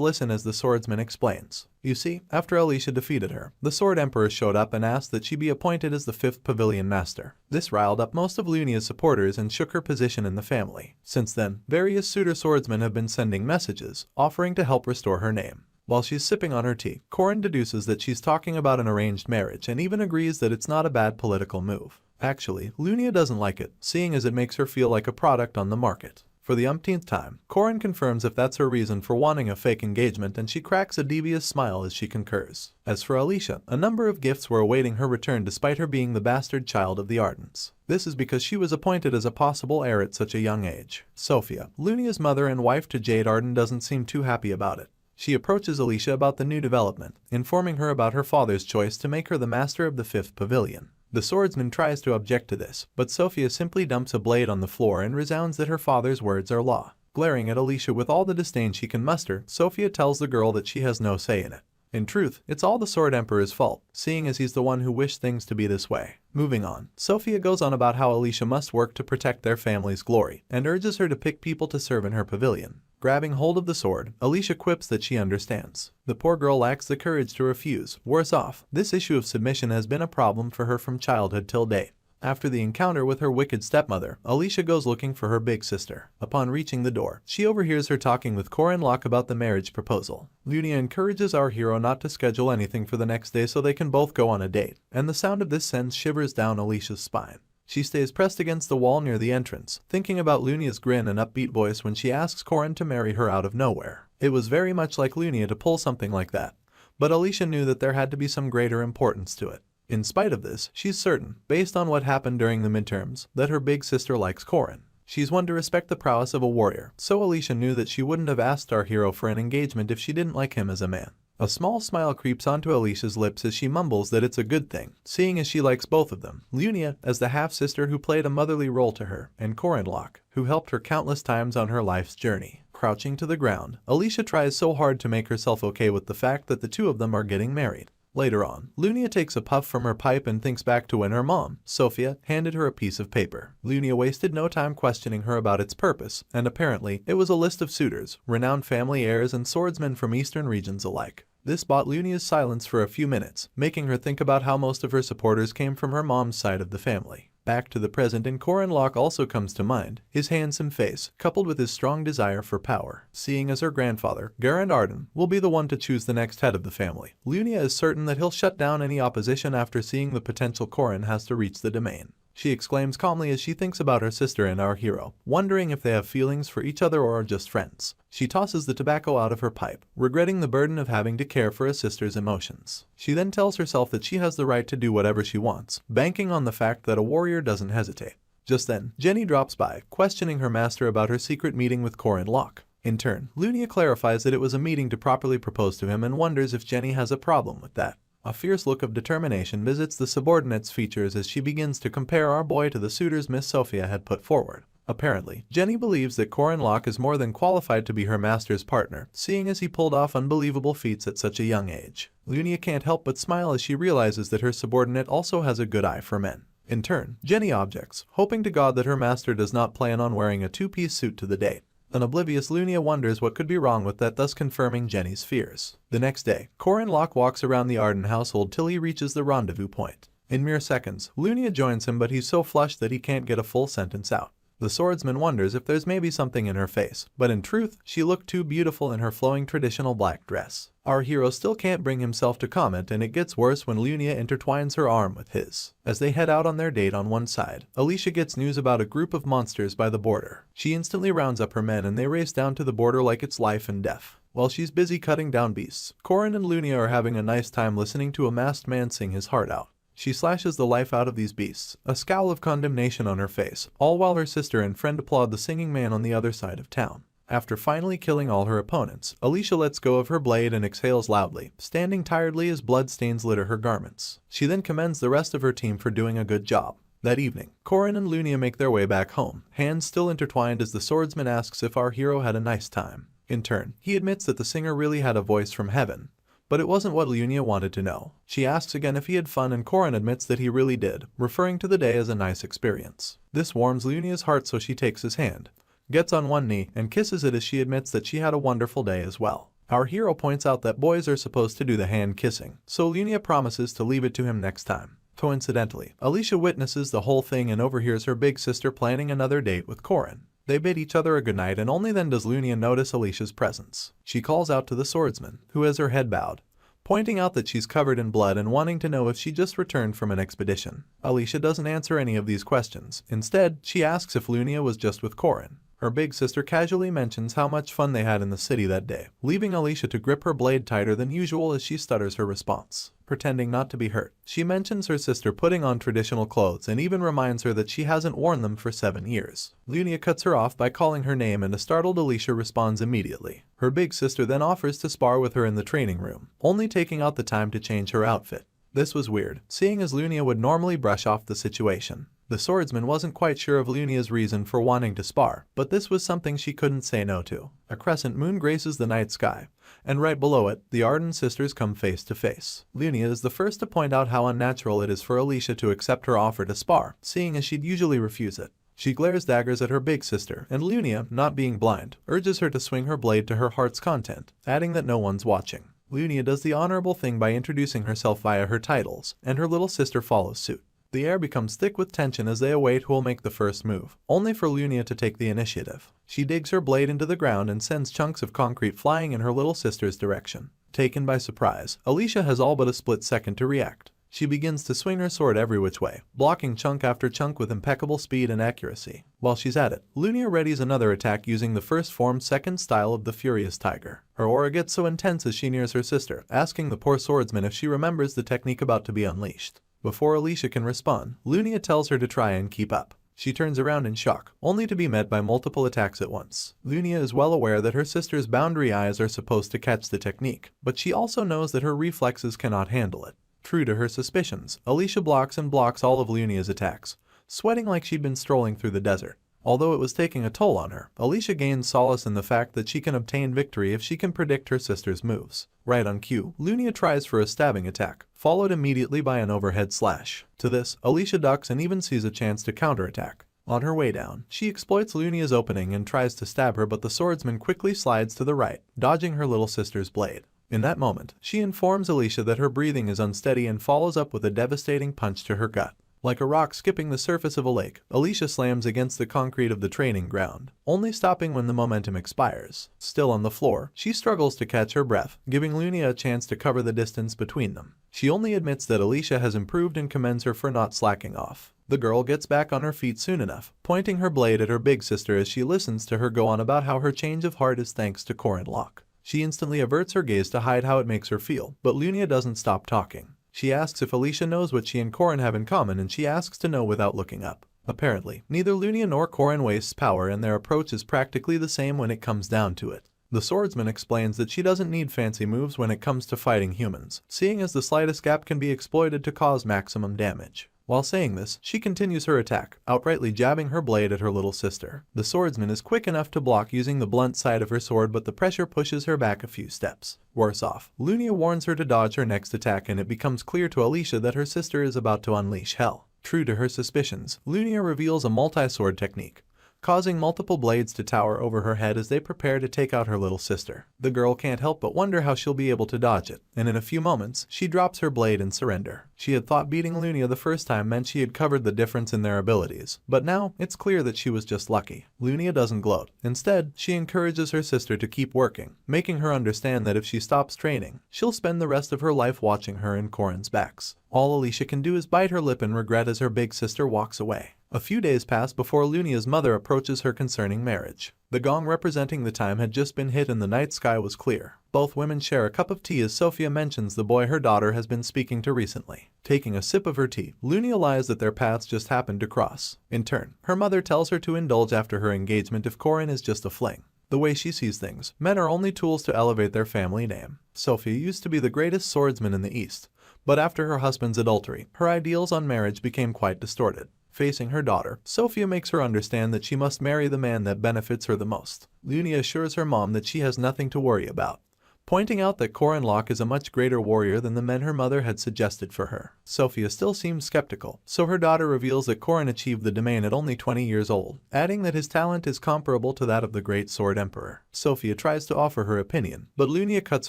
listen as the swordsman explains. You see, after Alicia defeated her, the Sword Emperor showed up and asked that she be appointed as the 5th Pavilion Master. This riled up most of Lunia's supporters and shook her position in the family. Since then, various suitor swordsmen have been sending messages, offering to help restore her name. While she's sipping on her tea, Korin deduces that she's talking about an arranged marriage and even agrees that it's not a bad political move. Actually, Lunia doesn't like it, seeing as it makes her feel like a product on the market. For the umpteenth time, Corin confirms if that's her reason for wanting a fake engagement, and she cracks a devious smile as she concurs. As for Alicia, a number of gifts were awaiting her return despite her being the bastard child of the Ardents. This is because she was appointed as a possible heir at such a young age. Sophia, Lunia's mother and wife to Jade Arden, doesn't seem too happy about it. She approaches Alicia about the new development, informing her about her father's choice to make her the master of the 5th pavilion. The swordsman tries to object to this, but Sophia simply dumps a blade on the floor and resounds that her father's words are law. Glaring at Alicia with all the disdain she can muster, Sophia tells the girl that she has no say in it. In truth, it's all the Sword Emperor's fault, seeing as he's the one who wished things to be this way. Moving on, Sophia goes on about how Alicia must work to protect their family's glory, and urges her to pick people to serve in her pavilion. Grabbing hold of the sword, Alicia quips that she understands. The poor girl lacks the courage to refuse. Worse off, this issue of submission has been a problem for her from childhood till date. After the encounter with her wicked stepmother, Alicia goes looking for her big sister. Upon reaching the door, she overhears her talking with Corin Locke about the marriage proposal. Lunia encourages our hero not to schedule anything for the next day so they can both go on a date, and the sound of this sends shivers down Alicia's spine. She stays pressed against the wall near the entrance, thinking about Lunia's grin and upbeat voice when she asks Corin to marry her out of nowhere. It was very much like Lunia to pull something like that, but Alicia knew that there had to be some greater importance to it. In spite of this, she's certain, based on what happened during the midterms, that her big sister likes Corin. She's one to respect the prowess of a warrior, so Alicia knew that she wouldn't have asked our hero for an engagement if she didn't like him as a man. A small smile creeps onto Alicia's lips as she mumbles that it's a good thing, seeing as she likes both of them. Lunia, as the half-sister who played a motherly role to her, and Corin Locke, who helped her countless times on her life's journey. Crouching to the ground, Alicia tries so hard to make herself okay with the fact that the two of them are getting married. Later on, Lunia takes a puff from her pipe and thinks back to when her mom, Sophia, handed her a piece of paper. Lunia wasted no time questioning her about its purpose, and apparently, it was a list of suitors, renowned family heirs and swordsmen from eastern regions alike. This bought Lunia's silence for a few minutes, making her think about how most of her supporters came from her mom's side of the family. Back to the present, and Corin Locke also comes to mind, his handsome face, coupled with his strong desire for power. Seeing as her grandfather, Garand Arden, will be the one to choose the next head of the family, Lunia is certain that he'll shut down any opposition after seeing the potential Corin has to reach the domain. She exclaims calmly as she thinks about her sister and our hero, wondering if they have feelings for each other or are just friends. She tosses the tobacco out of her pipe, regretting the burden of having to care for a sister's emotions. She then tells herself that she has the right to do whatever she wants, banking on the fact that a warrior doesn't hesitate. Just then, Jenny drops by, questioning her master about her secret meeting with Corin Locke. In turn, Lunia clarifies that it was a meeting to properly propose to him and wonders if Jenny has a problem with that. A fierce look of determination visits the subordinate's features as she begins to compare our boy to the suitors Miss Sophia had put forward. Apparently, Jenny believes that Corin Locke is more than qualified to be her master's partner, seeing as he pulled off unbelievable feats at such a young age. Lunia can't help but smile as she realizes that her subordinate also has a good eye for men. In turn, Jenny objects, hoping to God that her master does not plan on wearing a two-piece suit to the date. An oblivious Lunia wonders what could be wrong with that, thus confirming Jenny's fears. The next day, Corin Locke walks around the Arden household till he reaches the rendezvous point. In mere seconds, Lunia joins him, but he's so flushed that he can't get a full sentence out. The swordsman wonders if there's maybe something in her face, but in truth, she looked too beautiful in her flowing traditional black dress. Our hero still can't bring himself to comment, and it gets worse when Lunia intertwines her arm with his. As they head out on their date on one side, Alicia gets news about a group of monsters by the border. She instantly rounds up her men and they race down to the border like it's life and death. While she's busy cutting down beasts, Corin and Lunia are having a nice time listening to a masked man sing his heart out. She slashes the life out of these beasts, a scowl of condemnation on her face, all while her sister and friend applaud the singing man on the other side of town. After finally killing all her opponents, Alicia lets go of her blade and exhales loudly, standing tiredly as blood stains litter her garments. She then commends the rest of her team for doing a good job. That evening, Corin and Lunia make their way back home, hands still intertwined as the swordsman asks if our hero had a nice time. In turn, he admits that the singer really had a voice from heaven. But it wasn't what Lunia wanted to know. She asks again if he had fun, and Corin admits that he really did, referring to the day as a nice experience. This warms Lunia's heart, so she takes his hand, gets on one knee, and kisses it as she admits that she had a wonderful day as well. Our hero points out that boys are supposed to do the hand kissing, so Lunia promises to leave it to him next time. Coincidentally, Alicia witnesses the whole thing and overhears her big sister planning another date with Corin. They bid each other a goodnight, and only then does Lunia notice Alicia's presence. She calls out to the swordsman, who has her head bowed, pointing out that she's covered in blood and wanting to know if she just returned from an expedition. Alicia doesn't answer any of these questions. Instead, she asks if Lunia was just with Corin. Her big sister casually mentions how much fun they had in the city that day, leaving Alicia to grip her blade tighter than usual as she stutters her response. Pretending not to be hurt, she mentions her sister putting on traditional clothes and even reminds her that she hasn't worn them for 7 years. Lunia cuts her off by calling her name and a startled Alicia responds immediately. Her big sister then offers to spar with her in the training room, only taking out the time to change her outfit. This was weird, seeing as Lunia would normally brush off the situation. The swordsman wasn't quite sure of Lunia's reason for wanting to spar, but this was something she couldn't say no to. A crescent moon graces the night sky, and right below it, the Arden sisters come face to face. Lunia is the first to point out how unnatural it is for Alicia to accept her offer to spar, seeing as she'd usually refuse it. She glares daggers at her big sister, and Lunia, not being blind, urges her to swing her blade to her heart's content, adding that no one's watching. Lunia does the honorable thing by introducing herself via her titles, and her little sister follows suit. The air becomes thick with tension as they await who will make the first move, only for Lunia to take the initiative. She digs her blade into the ground and sends chunks of concrete flying in her little sister's direction. Taken by surprise, Alicia has all but a split second to react. She begins to swing her sword every which way, blocking chunk after chunk with impeccable speed and accuracy. While she's at it, Lunia readies another attack using the first form second style of the Furious Tiger. Her aura gets so intense as she nears her sister, asking the poor swordsman if she remembers the technique about to be unleashed. Before Alicia can respond, Lunia tells her to try and keep up. She turns around in shock, only to be met by multiple attacks at once. Lunia is well aware that her sister's boundary eyes are supposed to catch the technique, but she also knows that her reflexes cannot handle it. True to her suspicions, Alicia blocks and blocks all of Lunia's attacks, sweating like she'd been strolling through the desert. Although it was taking a toll on her, Alicia gains solace in the fact that she can obtain victory if she can predict her sister's moves. Right on cue, Lunia tries for a stabbing attack, followed immediately by an overhead slash. To this, Alicia ducks and even sees a chance to counterattack. On her way down, she exploits Lunia's opening and tries to stab her, but the swordsman quickly slides to the right, dodging her little sister's blade. In that moment, she informs Alicia that her breathing is unsteady and follows up with a devastating punch to her gut. Like a rock skipping the surface of a lake, Alicia slams against the concrete of the training ground, only stopping when the momentum expires. Still on the floor, she struggles to catch her breath, giving Lunia a chance to cover the distance between them. She only admits that Alicia has improved and commends her for not slacking off. The girl gets back on her feet soon enough, pointing her blade at her big sister as she listens to her go on about how her change of heart is thanks to Corin Locke. She instantly averts her gaze to hide how it makes her feel, but Lunia doesn't stop talking. She asks if Alicia knows what she and Corin have in common, and she asks to know without looking up. Apparently, neither Lunia nor Corin wastes power, and their approach is practically the same when it comes down to it. The swordsman explains that she doesn't need fancy moves when it comes to fighting humans, seeing as the slightest gap can be exploited to cause maximum damage. While saying this, she continues her attack, outrightly jabbing her blade at her little sister. The swordsman is quick enough to block using the blunt side of her sword, but the pressure pushes her back a few steps. Worse off, Lunia warns her to dodge her next attack, and it becomes clear to Alicia that her sister is about to unleash hell. True to her suspicions, Lunia reveals a multi-sword technique, causing multiple blades to tower over her head as they prepare to take out her little sister. The girl can't help but wonder how she'll be able to dodge it, and in a few moments, she drops her blade in surrender. She had thought beating Lunia the first time meant she had covered the difference in their abilities, but now it's clear that she was just lucky. Lunia doesn't gloat. Instead, she encourages her sister to keep working, making her understand that if she stops training, she'll spend the rest of her life watching her and Corin's backs. All Alicia can do is bite her lip in regret as her big sister walks away. A few days pass before Lunia's mother approaches her concerning marriage. The gong representing the time had just been hit and the night sky was clear. Both women share a cup of tea as Sophia mentions the boy her daughter has been speaking to recently. Taking a sip of her tea, Lunia lies that their paths just happened to cross. In turn, her mother tells her to indulge after her engagement if Corin is just a fling. The way she sees things, men are only tools to elevate their family name. Sophia used to be the greatest swordsman in the East, but after her husband's adultery, her ideals on marriage became quite distorted. Facing her daughter, Sophia makes her understand that she must marry the man that benefits her the most. Lunia assures her mom that she has nothing to worry about, pointing out that Corin Locke is a much greater warrior than the men her mother had suggested for her. Sophia still seems skeptical, so her daughter reveals that Corin achieved the domain at only 20 years old, adding that his talent is comparable to that of the great Sword Emperor. Sophia tries to offer her opinion, but Lunia cuts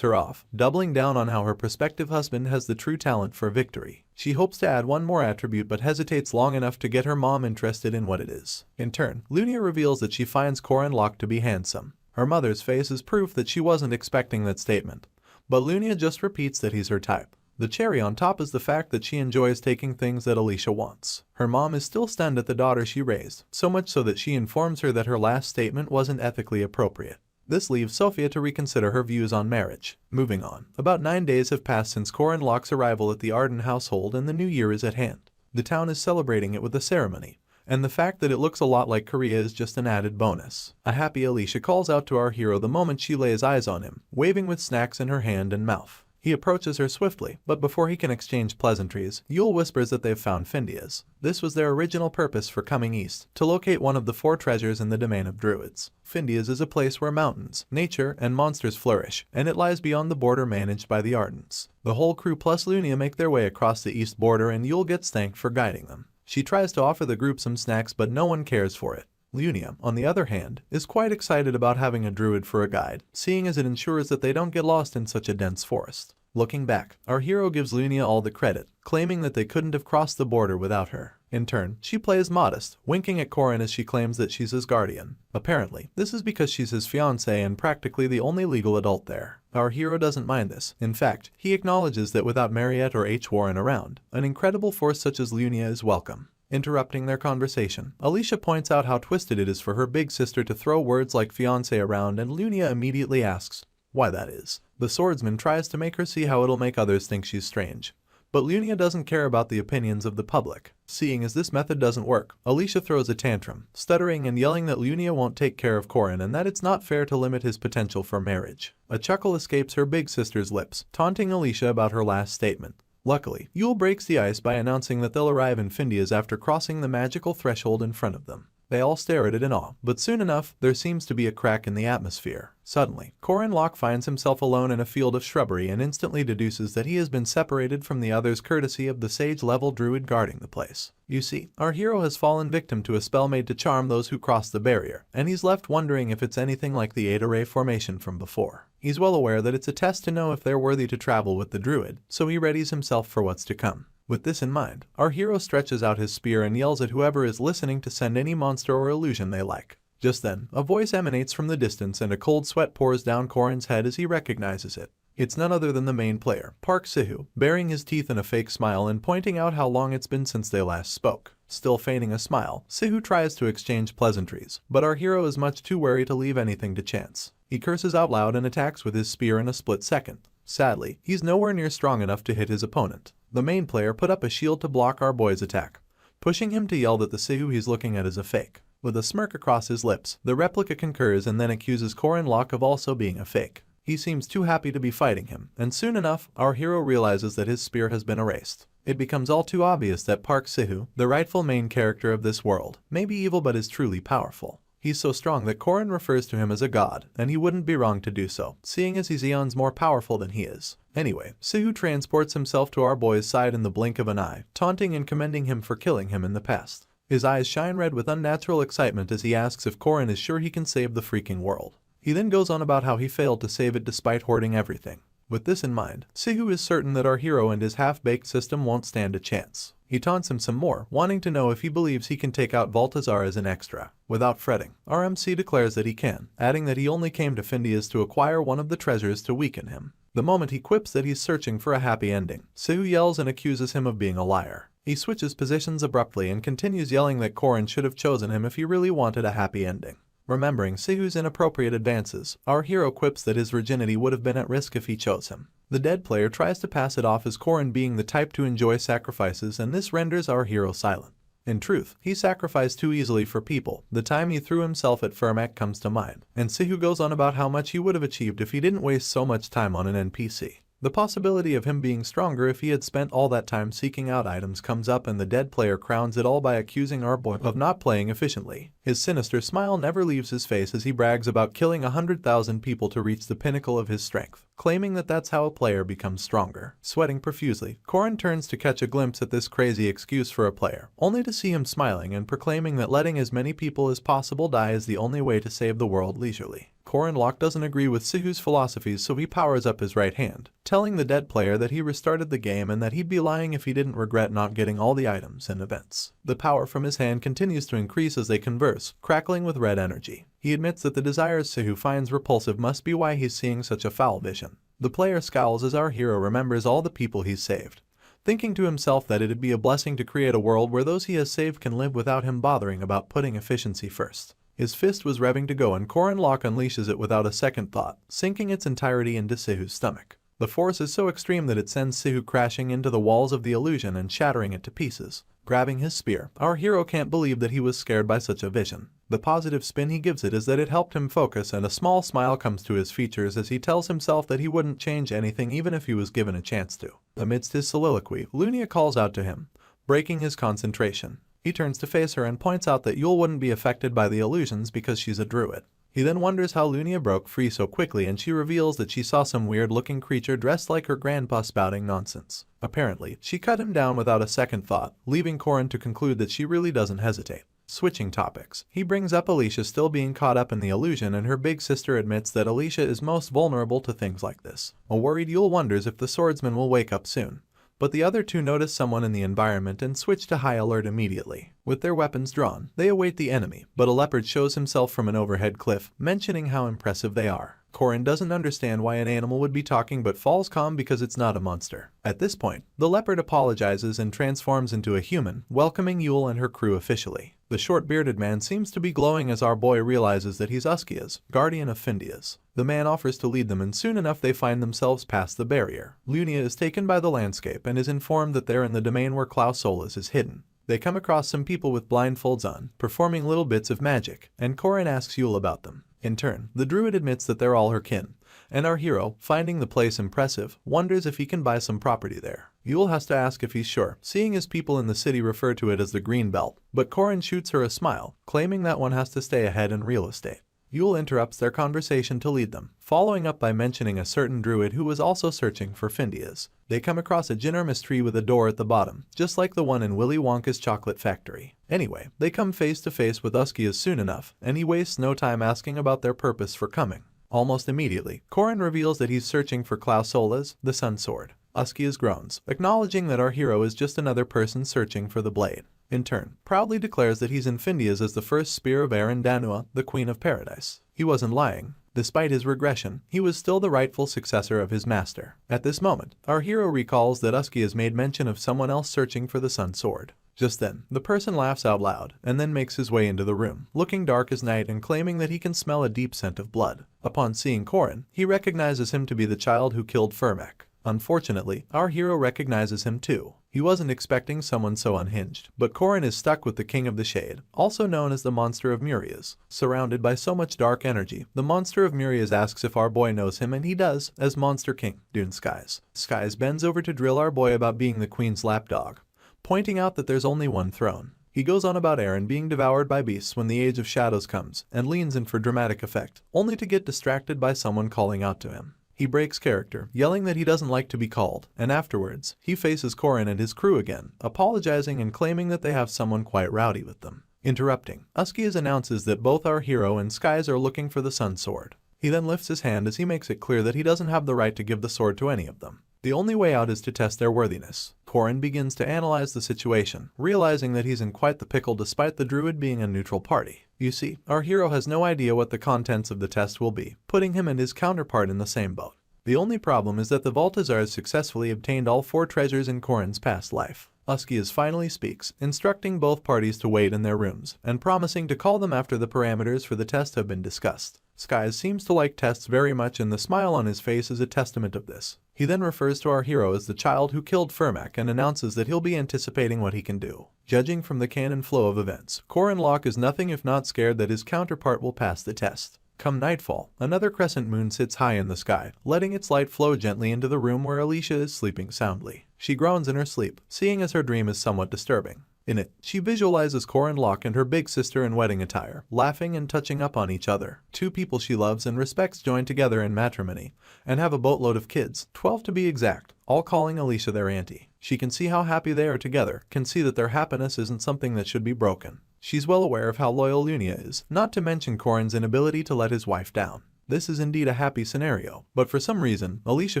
her off, doubling down on how her prospective husband has the true talent for victory. She hopes to add one more attribute but hesitates long enough to get her mom interested in what it is. In turn, Lunia reveals that she finds Corin Locke to be handsome. Her mother's face is proof that she wasn't expecting that statement, but Lunia just repeats that he's her type. The cherry on top is the fact that she enjoys taking things that Alicia wants. Her mom is still stunned at the daughter she raised, so much so that she informs her that her last statement wasn't ethically appropriate. This leaves Sophia to reconsider her views on marriage. Moving on. About 9 days have passed since Corin Locke's arrival at the Arden household and the new year is at hand. The town is celebrating it with a ceremony, and the fact that it looks a lot like Korea is just an added bonus. A happy Alicia calls out to our hero the moment she lays eyes on him, waving with snacks in her hand and mouth. He approaches her swiftly, but before he can exchange pleasantries, Yule whispers that they've found Findias. This was their original purpose for coming east, to locate one of the 4 treasures in the domain of druids. Findias is a place where mountains, nature, and monsters flourish, and it lies beyond the border managed by the Ardens. The whole crew plus Lunia make their way across the east border and Yule gets thanked for guiding them. She tries to offer the group some snacks but no one cares for it. Lunia, on the other hand, is quite excited about having a druid for a guide, seeing as it ensures that they don't get lost in such a dense forest. Looking back, our hero gives Lunia all the credit, claiming that they couldn't have crossed the border without her. In turn, she plays modest, winking at Corin as she claims that she's his guardian. Apparently, this is because she's his fiancée and practically the only legal adult there. Our hero doesn't mind this. In fact, he acknowledges that without Mariette or H. Warren around, an incredible force such as Lunia is welcome. Interrupting their conversation, Alicia points out how twisted it is for her big sister to throw words like fiancé around and Lunia immediately asks why that is. The swordsman tries to make her see how it'll make others think she's strange. But Lunia doesn't care about the opinions of the public. Seeing as this method doesn't work, Alicia throws a tantrum, stuttering and yelling that Lunia won't take care of Corin and that it's not fair to limit his potential for marriage. A chuckle escapes her big sister's lips, taunting Alicia about her last statement. Luckily, Yule breaks the ice by announcing that they'll arrive in Findias after crossing the magical threshold in front of them. They all stare at it in awe, but soon enough, there seems to be a crack in the atmosphere. Suddenly, Corin Locke finds himself alone in a field of shrubbery and instantly deduces that he has been separated from the others courtesy of the sage-level druid guarding the place. You see, our hero has fallen victim to a spell made to charm those who cross the barrier, and he's left wondering if it's anything like the Eta Ray formation from before. He's well aware that it's a test to know if they're worthy to travel with the druid, so he readies himself for what's to come. With this in mind, our hero stretches out his spear and yells at whoever is listening to send any monster or illusion they like. Just then, a voice emanates from the distance and a cold sweat pours down Corin's head as he recognizes it. It's none other than the main player, Park Sahu, baring his teeth in a fake smile and pointing out how long it's been since they last spoke. Still feigning a smile, Sahu tries to exchange pleasantries, but our hero is much too wary to leave anything to chance. He curses out loud and attacks with his spear in a split second. Sadly, he's nowhere near strong enough to hit his opponent. The main player put up a shield to block our boy's attack, pushing him to yell that the Sahu he's looking at is a fake. With a smirk across his lips, the replica concurs and then accuses Corin Locke of also being a fake. He seems too happy to be fighting him, and soon enough, our hero realizes that his spirit has been erased. It becomes all too obvious that Park Sahu, the rightful main character of this world, may be evil but is truly powerful. He's so strong that Corin refers to him as a god, and he wouldn't be wrong to do so, seeing as he's eons more powerful than he is. Anyway, Sahu transports himself to our boy's side in the blink of an eye, taunting and commending him for killing him in the past. His eyes shine red with unnatural excitement as he asks if Corin is sure he can save the freaking world. He then goes on about how he failed to save it despite hoarding everything. With this in mind, Sahu is certain that our hero and his half-baked system won't stand a chance. He taunts him some more, wanting to know if he believes he can take out Baltazar as an extra. Without fretting, our MC declares that he can, adding that he only came to Findias to acquire one of the treasures to weaken him. The moment he quips that he's searching for a happy ending, Sahu yells and accuses him of being a liar. He switches positions abruptly and continues yelling that Corin should have chosen him if he really wanted a happy ending. Remembering Sahu's inappropriate advances, our hero quips that his virginity would have been at risk if he chose him. The dead player tries to pass it off as Corin being the type to enjoy sacrifices, and this renders our hero silent. In truth, he sacrificed too easily for people. The time he threw himself at Fermac comes to mind, and Sahu goes on about how much he would have achieved if he didn't waste so much time on an NPC. The possibility of him being stronger if he had spent all that time seeking out items comes up, and the dead player crowns it all by accusing our boy of not playing efficiently. His sinister smile never leaves his face as he brags about killing 100,000 people to reach the pinnacle of his strength, claiming that that's how a player becomes stronger. Sweating profusely, Corin turns to catch a glimpse at this crazy excuse for a player, only to see him smiling and proclaiming that letting as many people as possible die is the only way to save the world leisurely. Corin Locke doesn't agree with Sahu's philosophies, so he powers up his right hand, telling the dead player that he restarted the game and that he'd be lying if he didn't regret not getting all the items and events. The power from his hand continues to increase as they converse, crackling with red energy. He admits that the desires Sahu finds repulsive must be why he's seeing such a foul vision. The player scowls as our hero remembers all the people he's saved, thinking to himself that it'd be a blessing to create a world where those he has saved can live without him bothering about putting efficiency first. His fist was revving to go and Korin Locke unleashes it without a second thought, sinking its entirety into Sahu's stomach. The force is so extreme that it sends Sahu crashing into the walls of the illusion and shattering it to pieces. Grabbing his spear, our hero can't believe that he was scared by such a vision. The positive spin he gives it is that it helped him focus, and a small smile comes to his features as he tells himself that he wouldn't change anything even if he was given a chance to. Amidst his soliloquy, Lunia calls out to him, breaking his concentration. He turns to face her and points out that Yule wouldn't be affected by the illusions because she's a druid. He then wonders how Lunia broke free so quickly, and she reveals that she saw some weird-looking creature dressed like her grandpa spouting nonsense. Apparently, she cut him down without a second thought, leaving Korin to conclude that she really doesn't hesitate. Switching topics, he brings up Alicia still being caught up in the illusion, and her big sister admits that Alicia is most vulnerable to things like this. A worried Yule wonders if the swordsman will wake up soon. But the other two notice someone in the environment and switch to high alert immediately. With their weapons drawn, they await the enemy, but a leopard shows himself from an overhead cliff, mentioning how impressive they are. Korin doesn't understand why an animal would be talking but falls calm because it's not a monster. At this point, the leopard apologizes and transforms into a human, welcoming Yule and her crew officially. The short-bearded man seems to be glowing as our boy realizes that he's Uskia's, guardian of Findia's. The man offers to lead them, and soon enough they find themselves past the barrier. Lunia is taken by the landscape and is informed that they're in the domain where Klaus Solas is hidden. They come across some people with blindfolds on, performing little bits of magic, and Korin asks Yule about them. In turn, the druid admits that they're all her kin, and our hero, finding the place impressive, wonders if he can buy some property there. Yule has to ask if he's sure, seeing as people in the city refer to it as the Green Belt, but Korin shoots her a smile, claiming that one has to stay ahead in real estate. Yule interrupts their conversation to lead them, following up by mentioning a certain druid who was also searching for Findias. They come across a ginormous tree with a door at the bottom, just like the one in Willy Wonka's chocolate factory. Anyway, they come face to face with Uskias soon enough, and he wastes no time asking about their purpose for coming. Almost immediately, Korin reveals that he's searching for Klaus Solas, the Sun Sword. Uskias groans, acknowledging that our hero is just another person searching for the blade. In turn, proudly declares that he's in Findias as the first spear of Erin Danua, the Queen of Paradise. He wasn't lying. Despite his regression, he was still the rightful successor of his master. At this moment, our hero recalls that Uskias made mention of someone else searching for the Sun Sword. Just then, the person laughs out loud, and then makes his way into the room, looking dark as night and claiming that he can smell a deep scent of blood. Upon seeing Korin, he recognizes him to be the child who killed Firmak. Unfortunately, our hero recognizes him too. He wasn't expecting someone so unhinged, but Korin is stuck with the King of the Shade, also known as the Monster of Murias. Surrounded by so much dark energy, the Monster of Murias asks if our boy knows him, and he does, as Monster King, Dune Skies. Skies bends over to drill our boy about being the Queen's lapdog, pointing out that there's only one throne. He goes on about Erin being devoured by beasts when the Age of Shadows comes, and leans in for dramatic effect, only to get distracted by someone calling out to him. He breaks character, yelling that he doesn't like to be called, and afterwards, he faces Korin and his crew again, apologizing and claiming that they have someone quite rowdy with them. Interrupting, Uskias announces that both our hero and Skies are looking for the Sun Sword. He then lifts his hand as he makes it clear that he doesn't have the right to give the sword to any of them. The only way out is to test their worthiness. Korin begins to analyze the situation, realizing that he's in quite the pickle despite the druid being a neutral party. You see, our hero has no idea what the contents of the test will be, putting him and his counterpart in the same boat. The only problem is that the Valtazars successfully obtained all 4 treasures in Korin's past life. Uskias finally speaks, instructing both parties to wait in their rooms, and promising to call them after the parameters for the test have been discussed. Skies seems to like tests very much, and the smile on his face is a testament of this. He then refers to our hero as the child who killed Firmak and announces that he'll be anticipating what he can do. Judging from the canon flow of events, Korin Locke is nothing if not scared that his counterpart will pass the test. Come nightfall, another crescent moon sits high in the sky, letting its light flow gently into the room where Alicia is sleeping soundly. She groans in her sleep, seeing as her dream is somewhat disturbing. In it, she visualizes Korin Locke and her big sister in wedding attire, laughing and touching up on each other. 2 people she loves and respects join together in matrimony, and have a boatload of kids, 12 to be exact, all calling Alicia their auntie. She can see how happy they are together, can see that their happiness isn't something that should be broken. She's well aware of how loyal Lunia is, not to mention Korin's inability to let his wife down. This is indeed a happy scenario, but for some reason, Alicia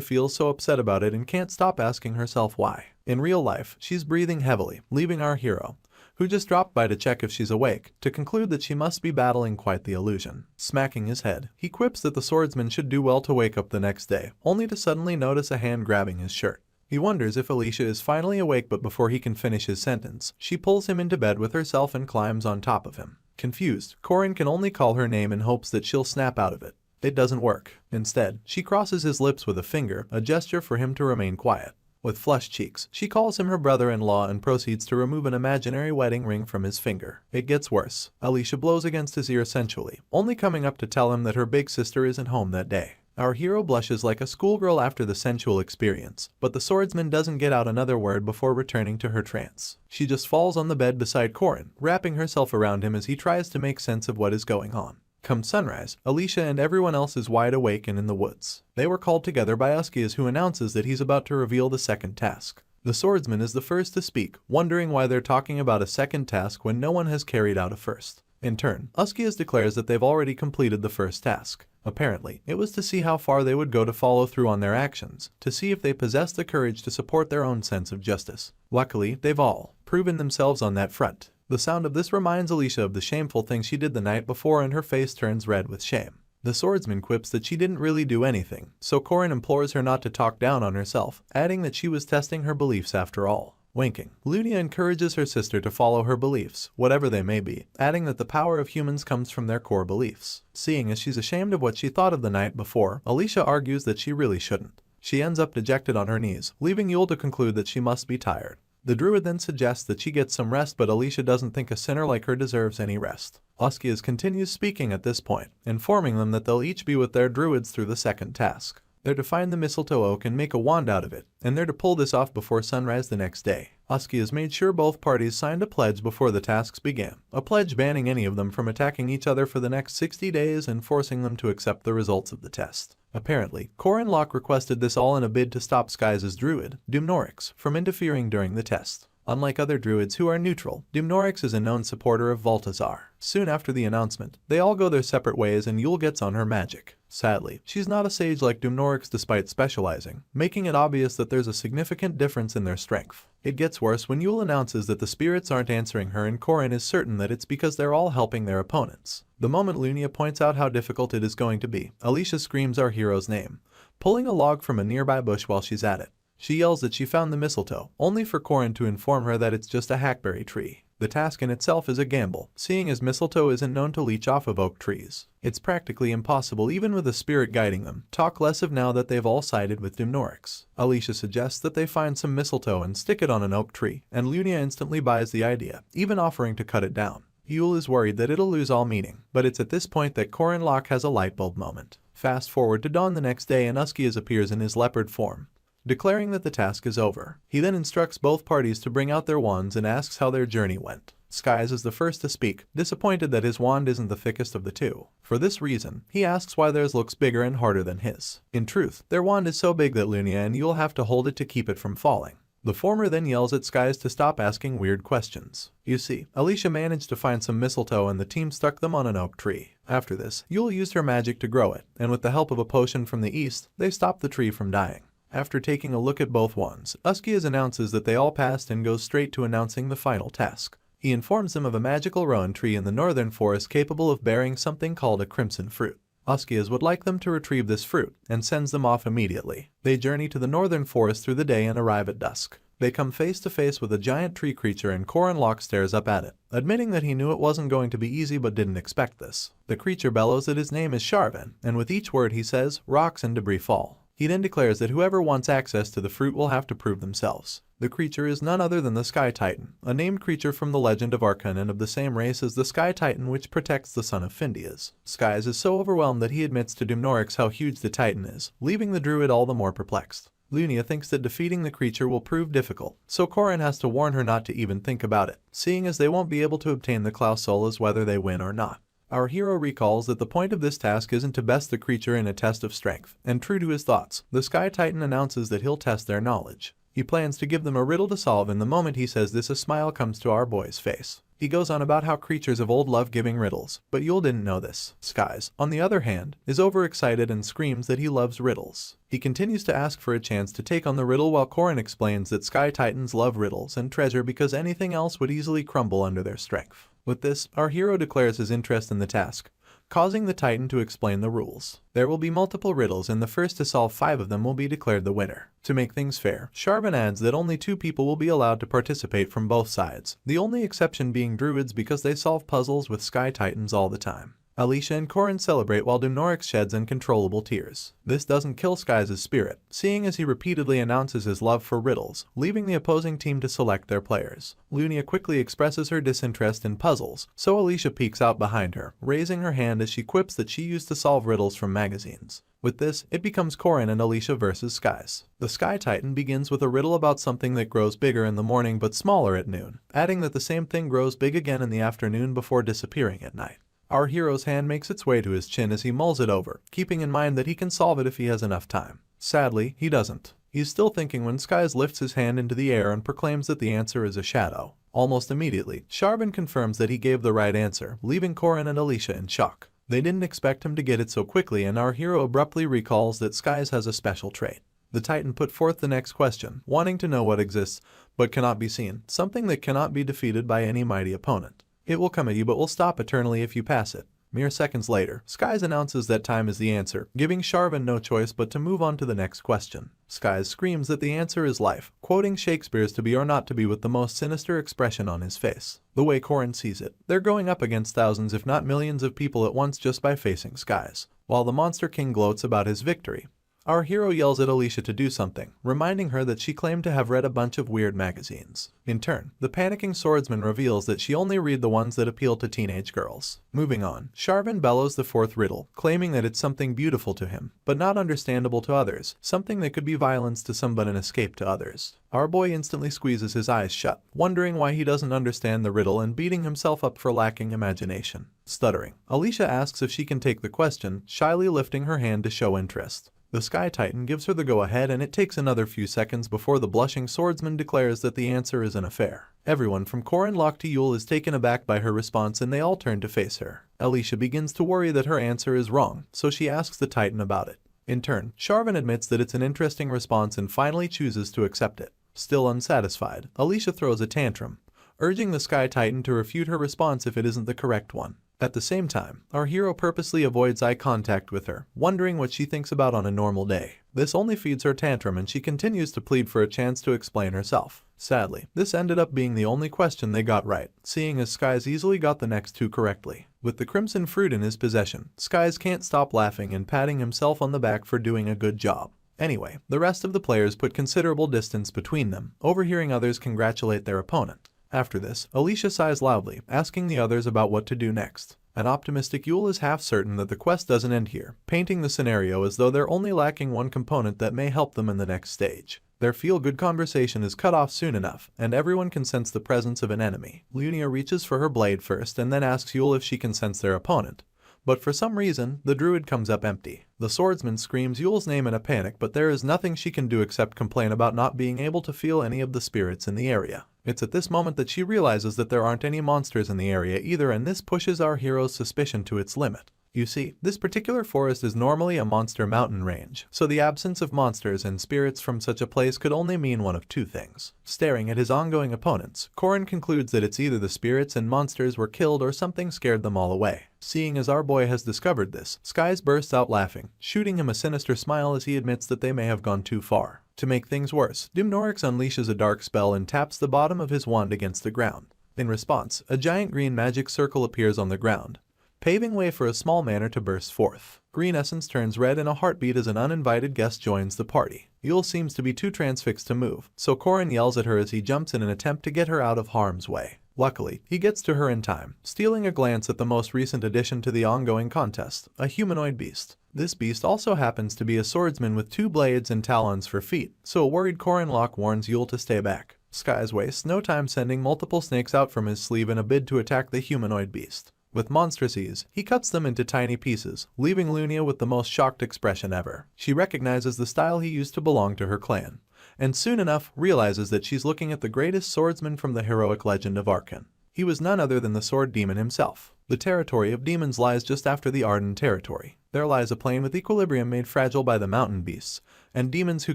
feels so upset about it and can't stop asking herself why. In real life, she's breathing heavily, leaving our hero, who just dropped by to check if she's awake, to conclude that she must be battling quite the illusion. Smacking his head, he quips that the swordsman should do well to wake up the next day, only to suddenly notice a hand grabbing his shirt. He wonders if Alicia is finally awake, but before he can finish his sentence, she pulls him into bed with herself and climbs on top of him. Confused, Corin can only call her name in hopes that she'll snap out of it. It doesn't work. Instead, she crosses his lips with a finger, a gesture for him to remain quiet. With flushed cheeks, she calls him her brother-in-law and proceeds to remove an imaginary wedding ring from his finger. It gets worse. Alicia blows against his ear sensually, only coming up to tell him that her big sister isn't home that day. Our hero blushes like a schoolgirl after the sensual experience, but the swordsman doesn't get out another word before returning to her trance. She just falls on the bed beside Corin, wrapping herself around him as he tries to make sense of what is going on. Come sunrise, Alicia and everyone else is wide awake and in the woods. They were called together by Uskias, who announces that he's about to reveal the second task. The swordsman is the first to speak, wondering why they're talking about a second task when no one has carried out a first. In turn, Uskias declares that they've already completed the first task. Apparently, it was to see how far they would go to follow through on their actions, to see if they possessed the courage to support their own sense of justice. Luckily, they've all proven themselves on that front. The sound of this reminds Alicia of the shameful thing she did the night before, and her face turns red with shame. The swordsman quips that she didn't really do anything, so Corin implores her not to talk down on herself, adding that she was testing her beliefs after all. Winking, Lunia encourages her sister to follow her beliefs, whatever they may be, adding that the power of humans comes from their core beliefs. Seeing as she's ashamed of what she thought of the night before, Alicia argues that she really shouldn't. She ends up dejected on her knees, leaving Yule to conclude that she must be tired. The druid then suggests that she get some rest, but Alicia doesn't think a sinner like her deserves any rest. Uskias continues speaking at this point, informing them that they'll each be with their druids through the second task. They're to find the mistletoe oak and make a wand out of it, and they're to pull this off before sunrise the next day. Uskias made sure both parties signed a pledge before the tasks began, a pledge banning any of them from attacking each other for the next 60 days and forcing them to accept the results of the test. Apparently, Corin Locke requested this all in a bid to stop Skies' druid, Dumnorix, from interfering during the test. Unlike other druids who are neutral, Dumnorix is a known supporter of Baltazar. Soon after the announcement, they all go their separate ways and Yule gets on her magic. Sadly, she's not a sage like Dumnorix despite specializing, making it obvious that there's a significant difference in their strength. It gets worse when Yule announces that the spirits aren't answering her, and Corin is certain that it's because they're all helping their opponents. The moment Lunia points out how difficult it is going to be, Alicia screams our hero's name, pulling a log from a nearby bush while she's at it. She yells that she found the mistletoe, only for Corin to inform her that it's just a hackberry tree. The task in itself is a gamble, seeing as mistletoe isn't known to leech off of oak trees. It's practically impossible even with a spirit guiding them, talk less of now that they've all sided with Dumnorix. Alicia suggests that they find some mistletoe and stick it on an oak tree, and Lunia instantly buys the idea, even offering to cut it down. Yule is worried that it'll lose all meaning, but it's at this point that Corin Locke has a light bulb moment. Fast forward to dawn the next day and Uskias appears in his leopard form, declaring that the task is over. He then instructs both parties to bring out their wands and asks how their journey went. Skies is the first to speak, disappointed that his wand isn't the thickest of the two. For this reason, he asks why theirs looks bigger and harder than his. In truth, their wand is so big that Lunia and Yule have to hold it to keep it from falling. The former then yells at Skies to stop asking weird questions. You see, Alicia managed to find some mistletoe and the team stuck them on an oak tree. After this, Yule used her magic to grow it, and with the help of a potion from the east, they stopped the tree from dying. After taking a look at both wands, Uskias announces that they all passed and goes straight to announcing the final task. He informs them of a magical rowan tree in the northern forest capable of bearing something called a crimson fruit. Uskias would like them to retrieve this fruit, and sends them off immediately. They journey to the northern forest through the day and arrive at dusk. They come face to face with a giant tree creature and Corin Locke stares up at it, admitting that he knew it wasn't going to be easy but didn't expect this. The creature bellows that his name is Sharvan, and with each word he says, rocks and debris fall. He then declares that whoever wants access to the fruit will have to prove themselves. The creature is none other than the Sky Titan, a named creature from the legend of Archon and of the same race as the Sky Titan which protects the son of Findias. Skies is so overwhelmed that he admits to Dumnorix how huge the Titan is, leaving the druid all the more perplexed. Lunia thinks that defeating the creature will prove difficult, so Corin has to warn her not to even think about it, seeing as they won't be able to obtain the Klausolas whether they win or not. Our hero recalls that the point of this task isn't to best the creature in a test of strength, and true to his thoughts, the Sky Titan announces that he'll test their knowledge. He plans to give them a riddle to solve, and the moment he says this a smile comes to our boy's face. He goes on about how creatures of old love giving riddles, but Yule didn't know this. Skies, on the other hand, is overexcited and screams that he loves riddles. He continues to ask for a chance to take on the riddle while Korin explains that Sky Titans love riddles and treasure because anything else would easily crumble under their strength. With this, our hero declares his interest in the task, causing the Titan to explain the rules. There will be multiple riddles and the first to solve 5 of them will be declared the winner. To make things fair, Sharvan adds that only 2 people will be allowed to participate from both sides, the only exception being druids because they solve puzzles with Sky Titans all the time. Alicia and Korin celebrate while Dumnorix sheds uncontrollable tears. This doesn't kill Skies' spirit, seeing as he repeatedly announces his love for riddles, leaving the opposing team to select their players. Lunia quickly expresses her disinterest in puzzles, so Alicia peeks out behind her, raising her hand as she quips that she used to solve riddles from magazines. With this, it becomes Korin and Alicia versus Skies. The Sky Titan begins with a riddle about something that grows bigger in the morning but smaller at noon, adding that the same thing grows big again in the afternoon before disappearing at night. Our hero's hand makes its way to his chin as he mulls it over, keeping in mind that he can solve it if he has enough time. Sadly, he doesn't. He's still thinking when Skies lifts his hand into the air and proclaims that the answer is a shadow. Almost immediately, Sharvan confirms that he gave the right answer, leaving Korin and Alicia in shock. They didn't expect him to get it so quickly, and our hero abruptly recalls that Skies has a special trait. The Titan put forth the next question, wanting to know what exists but cannot be seen, something that cannot be defeated by any mighty opponent. It will come at you but will stop eternally if you pass it. Mere seconds later, Skies announces that time is the answer, giving Sharvan no choice but to move on to the next question. Skies screams that the answer is life, quoting Shakespeare's "to be or not to be" with the most sinister expression on his face. The way Korin sees it, they're going up against thousands if not millions of people at once just by facing Skies. While the Monster King gloats about his victory, our hero yells at Alicia to do something, reminding her that she claimed to have read a bunch of weird magazines. In turn, the panicking swordsman reveals that she only read the ones that appeal to teenage girls. Moving on, Sharvan bellows the 4th riddle, claiming that it's something beautiful to him, but not understandable to others, something that could be violence to some but an escape to others. Our boy instantly squeezes his eyes shut, wondering why he doesn't understand the riddle and beating himself up for lacking imagination. Stuttering, Alicia asks if she can take the question, shyly lifting her hand to show interest. The Sky Titan gives her the go-ahead, and it takes another few seconds before the blushing swordsman declares that the answer is an affair. Everyone from Korin Locke to Yule is taken aback by her response and they all turn to face her. Alicia begins to worry that her answer is wrong, so she asks the Titan about it. In turn, Sharvan admits that it's an interesting response and finally chooses to accept it. Still unsatisfied, Alicia throws a tantrum, urging the Sky Titan to refute her response if it isn't the correct one. At the same time, our hero purposely avoids eye contact with her, wondering what she thinks about on a normal day. This only feeds her tantrum and she continues to plead for a chance to explain herself. Sadly, this ended up being the only question they got right, seeing as Skies easily got the next 2 correctly. With the crimson fruit in his possession, Skies can't stop laughing and patting himself on the back for doing a good job. Anyway, the rest of the players put considerable distance between them, overhearing others congratulate their opponent. After this, Alicia sighs loudly, asking the others about what to do next. An optimistic Yule is half certain that the quest doesn't end here, painting the scenario as though they're only lacking one component that may help them in the next stage. Their feel-good conversation is cut off soon enough, and everyone can sense the presence of an enemy. Lunia reaches for her blade first and then asks Yule if she can sense their opponent. But for some reason, the druid comes up empty. The swordsman screams Yule's name in a panic, but there is nothing she can do except complain about not being able to feel any of the spirits in the area. It's at this moment that she realizes that there aren't any monsters in the area either, and this pushes our hero's suspicion to its limit. You see, this particular forest is normally a monster mountain range, so the absence of monsters and spirits from such a place could only mean one of 2 things. Staring at his ongoing opponents, Korin concludes that it's either the spirits and monsters were killed or something scared them all away. Seeing as our boy has discovered this, Skies bursts out laughing, shooting him a sinister smile as he admits that they may have gone too far. To make things worse, Dumnorix unleashes a dark spell and taps the bottom of his wand against the ground. In response, a giant green magic circle appears on the ground, paving way for a small manor to burst forth. Green essence turns red in a heartbeat as an uninvited guest joins the party. Yule seems to be too transfixed to move, so Korin yells at her as he jumps in an attempt to get her out of harm's way. Luckily, he gets to her in time, stealing a glance at the most recent addition to the ongoing contest, a humanoid beast. This beast also happens to be a swordsman with 2 blades and talons for feet, so a worried Korin Locke warns Yule to stay back. Skies wastes no time sending multiple snakes out from his sleeve in a bid to attack the humanoid beast. With monstrous ease, he cuts them into tiny pieces, leaving Lunia with the most shocked expression ever. She recognizes the style he used to belong to her clan, and soon enough realizes that she's looking at the greatest swordsman from the heroic legend of Arkan. He was none other than the sword demon himself. The territory of demons lies just after the Arden territory. There lies a plain with equilibrium made fragile by the mountain beasts, and demons who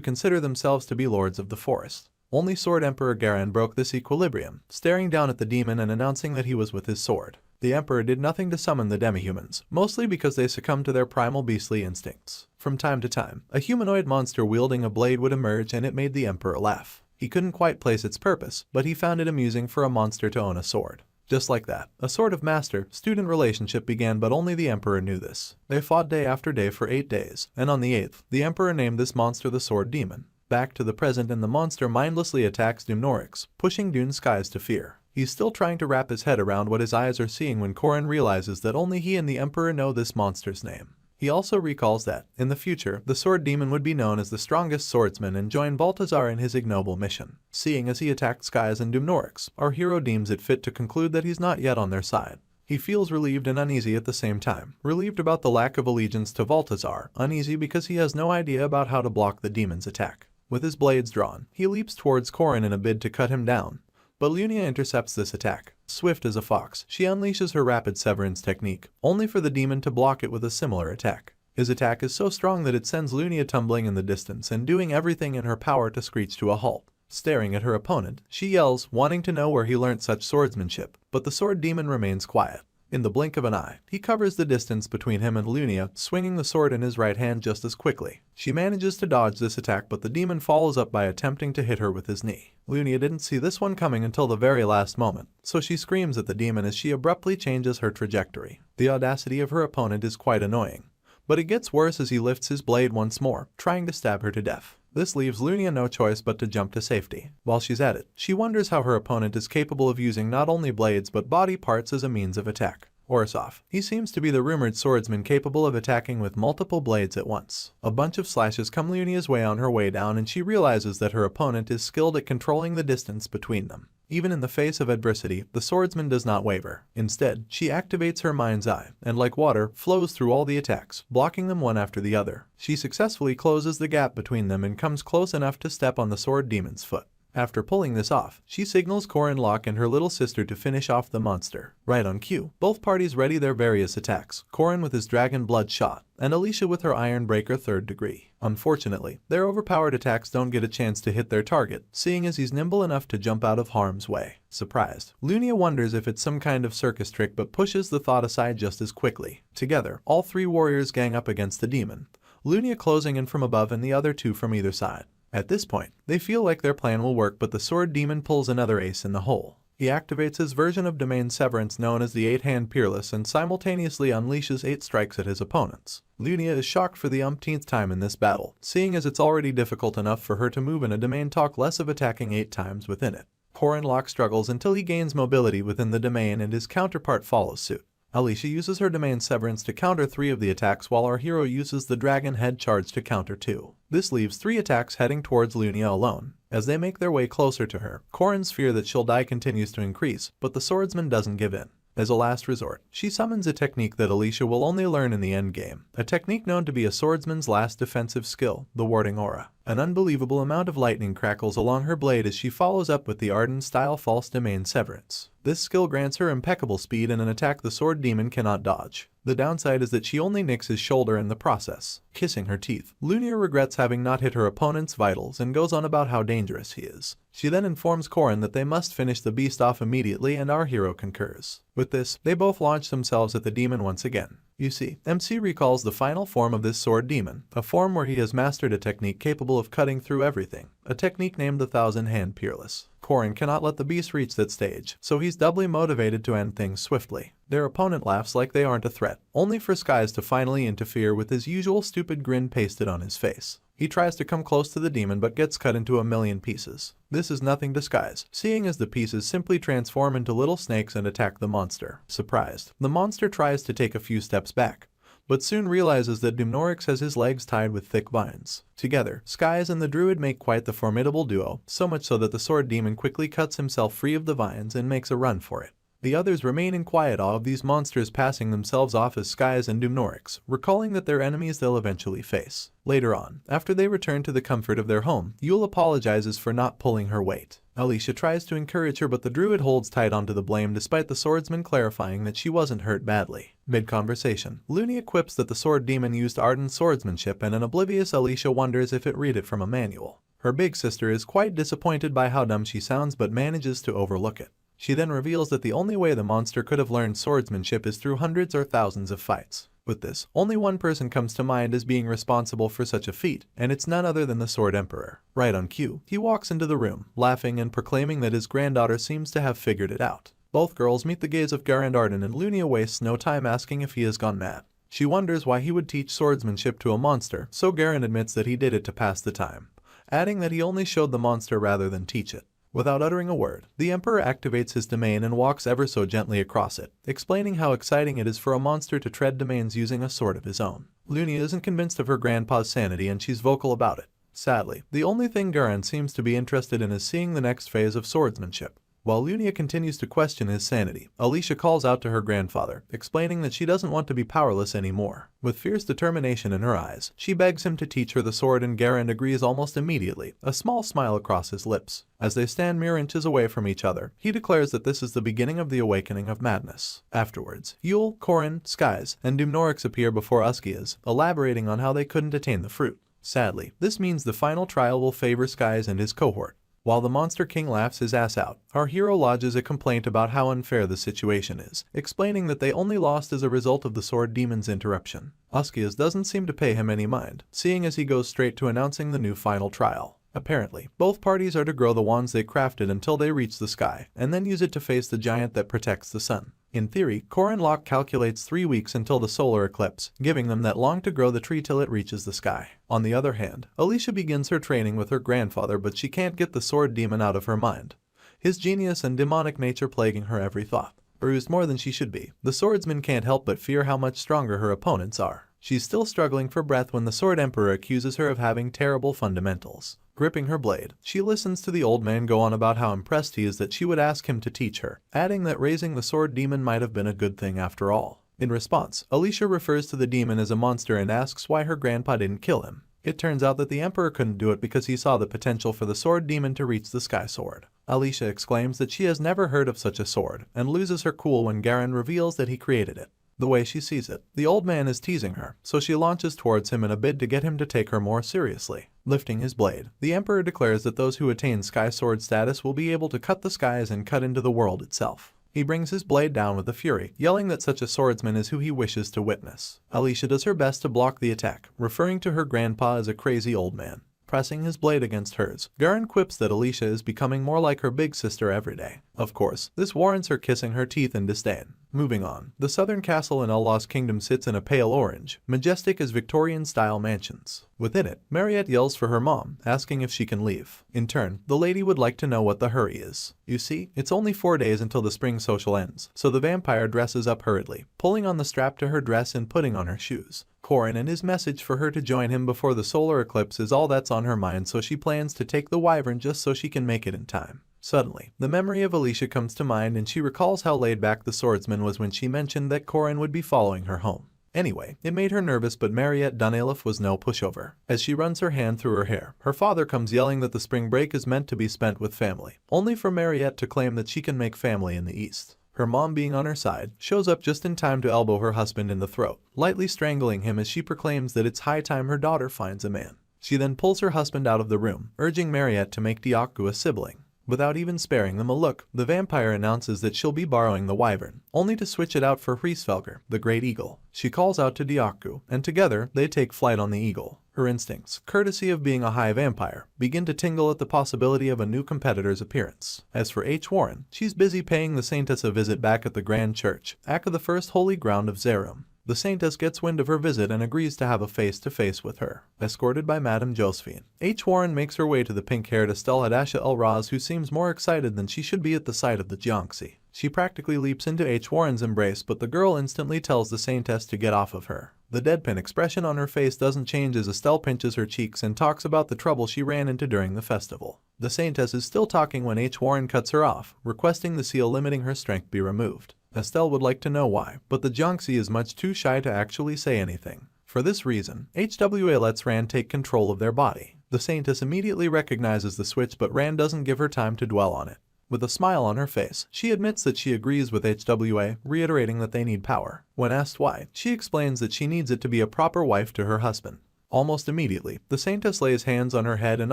consider themselves to be lords of the forest. Only Sword Emperor Garan broke this equilibrium, staring down at the demon and announcing that he was with his sword. The Emperor did nothing to summon the demihumans, mostly because they succumbed to their primal beastly instincts. From time to time, a humanoid monster wielding a blade would emerge and it made the Emperor laugh. He couldn't quite place its purpose, but he found it amusing for a monster to own a sword. Just like that, a sort of master-student relationship began, but only the Emperor knew this. They fought day after day for 8 days, and on the 8th, the Emperor named this monster the Sword Demon. Back to the present, and the monster mindlessly attacks Dumnorix, pushing Dune's skies to fear. He's still trying to wrap his head around what his eyes are seeing when Korin realizes that only he and the Emperor know this monster's name. He also recalls that, in the future, the Sword Demon would be known as the strongest swordsman and join Balthazar in his ignoble mission. Seeing as he attacked Skies and Dumnorix, our hero deems it fit to conclude that he's not yet on their side. He feels relieved and uneasy at the same time. Relieved about the lack of allegiance to Balthazar, uneasy because he has no idea about how to block the demon's attack. With his blades drawn, he leaps towards Korin in a bid to cut him down. But Lunia intercepts this attack. Swift as a fox, she unleashes her rapid severance technique, only for the demon to block it with a similar attack. His attack is so strong that it sends Lunia tumbling in the distance and doing everything in her power to screech to a halt. Staring at her opponent, she yells, wanting to know where he learnt such swordsmanship, but the sword demon remains quiet. In the blink of an eye, he covers the distance between him and Lunia, swinging the sword in his right hand just as quickly. She manages to dodge this attack, but the demon follows up by attempting to hit her with his knee. Lunia didn't see this one coming until the very last moment, so she screams at the demon as she abruptly changes her trajectory. The audacity of her opponent is quite annoying, but it gets worse as he lifts his blade once more, trying to stab her to death. This leaves Lunia no choice but to jump to safety. While she's at it, she wonders how her opponent is capable of using not only blades but body parts as a means of attack. Worse off, he seems to be the rumored swordsman capable of attacking with multiple blades at once. A bunch of slashes come Lunia's way on her way down, and she realizes that her opponent is skilled at controlling the distance between them. Even in the face of adversity, the swordsman does not waver. Instead, she activates her mind's eye, and like water, flows through all the attacks, blocking them one after the other. She successfully closes the gap between them and comes close enough to step on the sword demon's foot. After pulling this off, she signals Korin Locke and her little sister to finish off the monster. Right on cue, both parties ready their various attacks, Korin with his dragon blood shot, and Alicia with her iron breaker 3rd degree. Unfortunately, their overpowered attacks don't get a chance to hit their target, seeing as he's nimble enough to jump out of harm's way. Surprised, Lunia wonders if it's some kind of circus trick but pushes the thought aside just as quickly. Together, all 3 warriors gang up against the demon, Lunia closing in from above and the other 2 from either side. At this point, they feel like their plan will work, but the sword demon pulls another ace in the hole. He activates his version of domain severance known as the 8-hand Peerless and simultaneously unleashes 8 strikes at his opponents. Lunia is shocked for the umpteenth time in this battle, seeing as it's already difficult enough for her to move in a domain, talk less of attacking 8 times within it. Korin Locke struggles until he gains mobility within the domain and his counterpart follows suit. Alicia uses her domain severance to counter 3 of the attacks, while our hero uses the dragon head charge to counter 2. This leaves 3 attacks heading towards Lunia alone. As they make their way closer to her, Korin's fear that she'll die continues to increase, but the swordsman doesn't give in. As a last resort, she summons a technique that Alicia will only learn in the endgame, a technique known to be a swordsman's last defensive skill, the warding aura. An unbelievable amount of lightning crackles along her blade as she follows up with the Arden-style false domain severance. This skill grants her impeccable speed and an attack the sword demon cannot dodge. The downside is that she only nicks his shoulder in the process. Kissing her teeth, Lunia regrets having not hit her opponent's vitals and goes on about how dangerous he is. She then informs Korin that they must finish the beast off immediately, and our hero concurs. With this, they both launch themselves at the demon once again. You see, MC recalls the final form of this sword demon, a form where he has mastered a technique capable of cutting through everything, a technique named the 1000-hand Peerless. Korin cannot let the beast reach that stage, so he's doubly motivated to end things swiftly. Their opponent laughs like they aren't a threat, only for Skies to finally interfere with his usual stupid grin pasted on his face. He tries to come close to the demon but gets cut into a million pieces. This is nothing to Skies, seeing as the pieces simply transform into little snakes and attack the monster. Surprised, the monster tries to take a few steps back, but soon realizes that Dumnorix has his legs tied with thick vines. Together, Skies and the druid make quite the formidable duo, so much so that the sword demon quickly cuts himself free of the vines and makes a run for it. The others remain in quiet awe of these monsters passing themselves off as skies and Dumnorix, recalling that they're enemies they'll eventually face. Later on, after they return to the comfort of their home, Yule apologizes for not pulling her weight. Alicia tries to encourage her, but the druid holds tight onto the blame despite the swordsman clarifying that she wasn't hurt badly. Mid-conversation, Looney quips that the sword demon used ardent swordsmanship, and an oblivious Alicia wonders if it read it from a manual. Her big sister is quite disappointed by how dumb she sounds but manages to overlook it. She then reveals that the only way the monster could have learned swordsmanship is through hundreds or thousands of fights. With this, only one person comes to mind as being responsible for such a feat, and it's none other than the Sword Emperor. Right on cue, he walks into the room, laughing and proclaiming that his granddaughter seems to have figured it out. Both girls meet the gaze of Garandardin, and Lunia wastes no time asking if he has gone mad. She wonders why he would teach swordsmanship to a monster, so Garan admits that he did it to pass the time, adding that he only showed the monster rather than teach it. Without uttering a word, the Emperor activates his domain and walks ever so gently across it, explaining how exciting it is for a monster to tread domains using a sword of his own. Lunia isn't convinced of her grandpa's sanity and she's vocal about it. Sadly, the only thing Garan seems to be interested in is seeing the next phase of swordsmanship. While Lunia continues to question his sanity, Alicia calls out to her grandfather, explaining that she doesn't want to be powerless anymore. With fierce determination in her eyes, she begs him to teach her the sword, and Garan agrees almost immediately, a small smile across his lips. As they stand mere inches away from each other, he declares that this is the beginning of the awakening of madness. Afterwards, Yule, Corin, Skies, and Dumnorix appear before Uskias, elaborating on how they couldn't attain the fruit. Sadly, this means the final trial will favor Skies and his cohort. While the Monster King laughs his ass out, our hero lodges a complaint about how unfair the situation is, explaining that they only lost as a result of the Sword Demon's interruption. Uskias doesn't seem to pay him any mind, seeing as he goes straight to announcing the new final trial. Apparently, both parties are to grow the wands they crafted until they reach the sky, and then use it to face the giant that protects the sun. In theory, Corin Locke calculates 3 weeks until the solar eclipse, giving them that long to grow the tree till it reaches the sky. On the other hand, Alicia begins her training with her grandfather, but she can't get the sword demon out of her mind, his genius and demonic nature plaguing her every thought. Bruised more than she should be, the swordsman can't help but fear how much stronger her opponents are. She's still struggling for breath when the Sword Emperor accuses her of having terrible fundamentals. Gripping her blade, she listens to the old man go on about how impressed he is that she would ask him to teach her, adding that raising the sword demon might have been a good thing after all. In response, Alicia refers to the demon as a monster and asks why her grandpa didn't kill him. It turns out that the Emperor couldn't do it because he saw the potential for the sword demon to reach the sky sword. Alicia exclaims that she has never heard of such a sword, and loses her cool when Garan reveals that he created it. The way she sees it, the old man is teasing her, so she launches towards him in a bid to get him to take her more seriously. Lifting his blade, the Emperor declares that those who attain Sky Sword status will be able to cut the skies and cut into the world itself. He brings his blade down with a fury, yelling that such a swordsman is who he wishes to witness. Alicia does her best to block the attack, referring to her grandpa as a crazy old man. Pressing his blade against hers, Garan quips that Alicia is becoming more like her big sister every day. Of course, this warrants her kissing her teeth in disdain. Moving on, the southern castle in Allah's kingdom sits in a pale orange, majestic as Victorian-style mansions. Within it, Mariette yells for her mom, asking if she can leave. In turn, the lady would like to know what the hurry is. You see, it's only 4 days until the spring social ends, so the vampire dresses up hurriedly, pulling on the strap to her dress and putting on her shoes. Corin and his message for her to join him before the solar eclipse is all that's on her mind, so she plans to take the wyvern just so she can make it in time. Suddenly, the memory of Alicia comes to mind and she recalls how laid back the swordsman was when she mentioned that Corin would be following her home. Anyway, it made her nervous, but Mariette Dunelif was no pushover. As she runs her hand through her hair, her father comes yelling that the spring break is meant to be spent with family, only for Mariette to claim that she can make family in the east. Her mom, being on her side, shows up just in time to elbow her husband in the throat, lightly strangling him as she proclaims that it's high time her daughter finds a man. She then pulls her husband out of the room, urging Mariette to make Diaku a sibling. Without even sparing them a look, the vampire announces that she'll be borrowing the wyvern, only to switch it out for Hriesvelger, the great eagle. She calls out to Diaku, and together they take flight on the eagle. Her instincts, courtesy of being a high vampire, begin to tingle at the possibility of a new competitor's appearance. As for H. Warren, she's busy paying the Saintess a visit back at the Grand Church, Akka the first holy ground of Zerum. The Saintess gets wind of her visit and agrees to have a face-to-face with her. Escorted by Madame Josephine, H. Warren makes her way to the pink-haired Estelle Hadasha El Raz, who seems more excited than she should be at the sight of the Jiangxi. She practically leaps into H. Warren's embrace, but the girl instantly tells the Saintess to get off of her. The deadpan expression on her face doesn't change as Estelle pinches her cheeks and talks about the trouble she ran into during the festival. The Saintess is still talking when H. Warren cuts her off, requesting the seal limiting her strength be removed. Estelle would like to know why, but the Jiangxi is much too shy to actually say anything. For this reason, HWA lets Ran take control of their body. The Saintess immediately recognizes the switch, but Ran doesn't give her time to dwell on it. With a smile on her face, she admits that she agrees with HWA, reiterating that they need power. When asked why, she explains that she needs it to be a proper wife to her husband. Almost immediately, the Saintess lays hands on her head and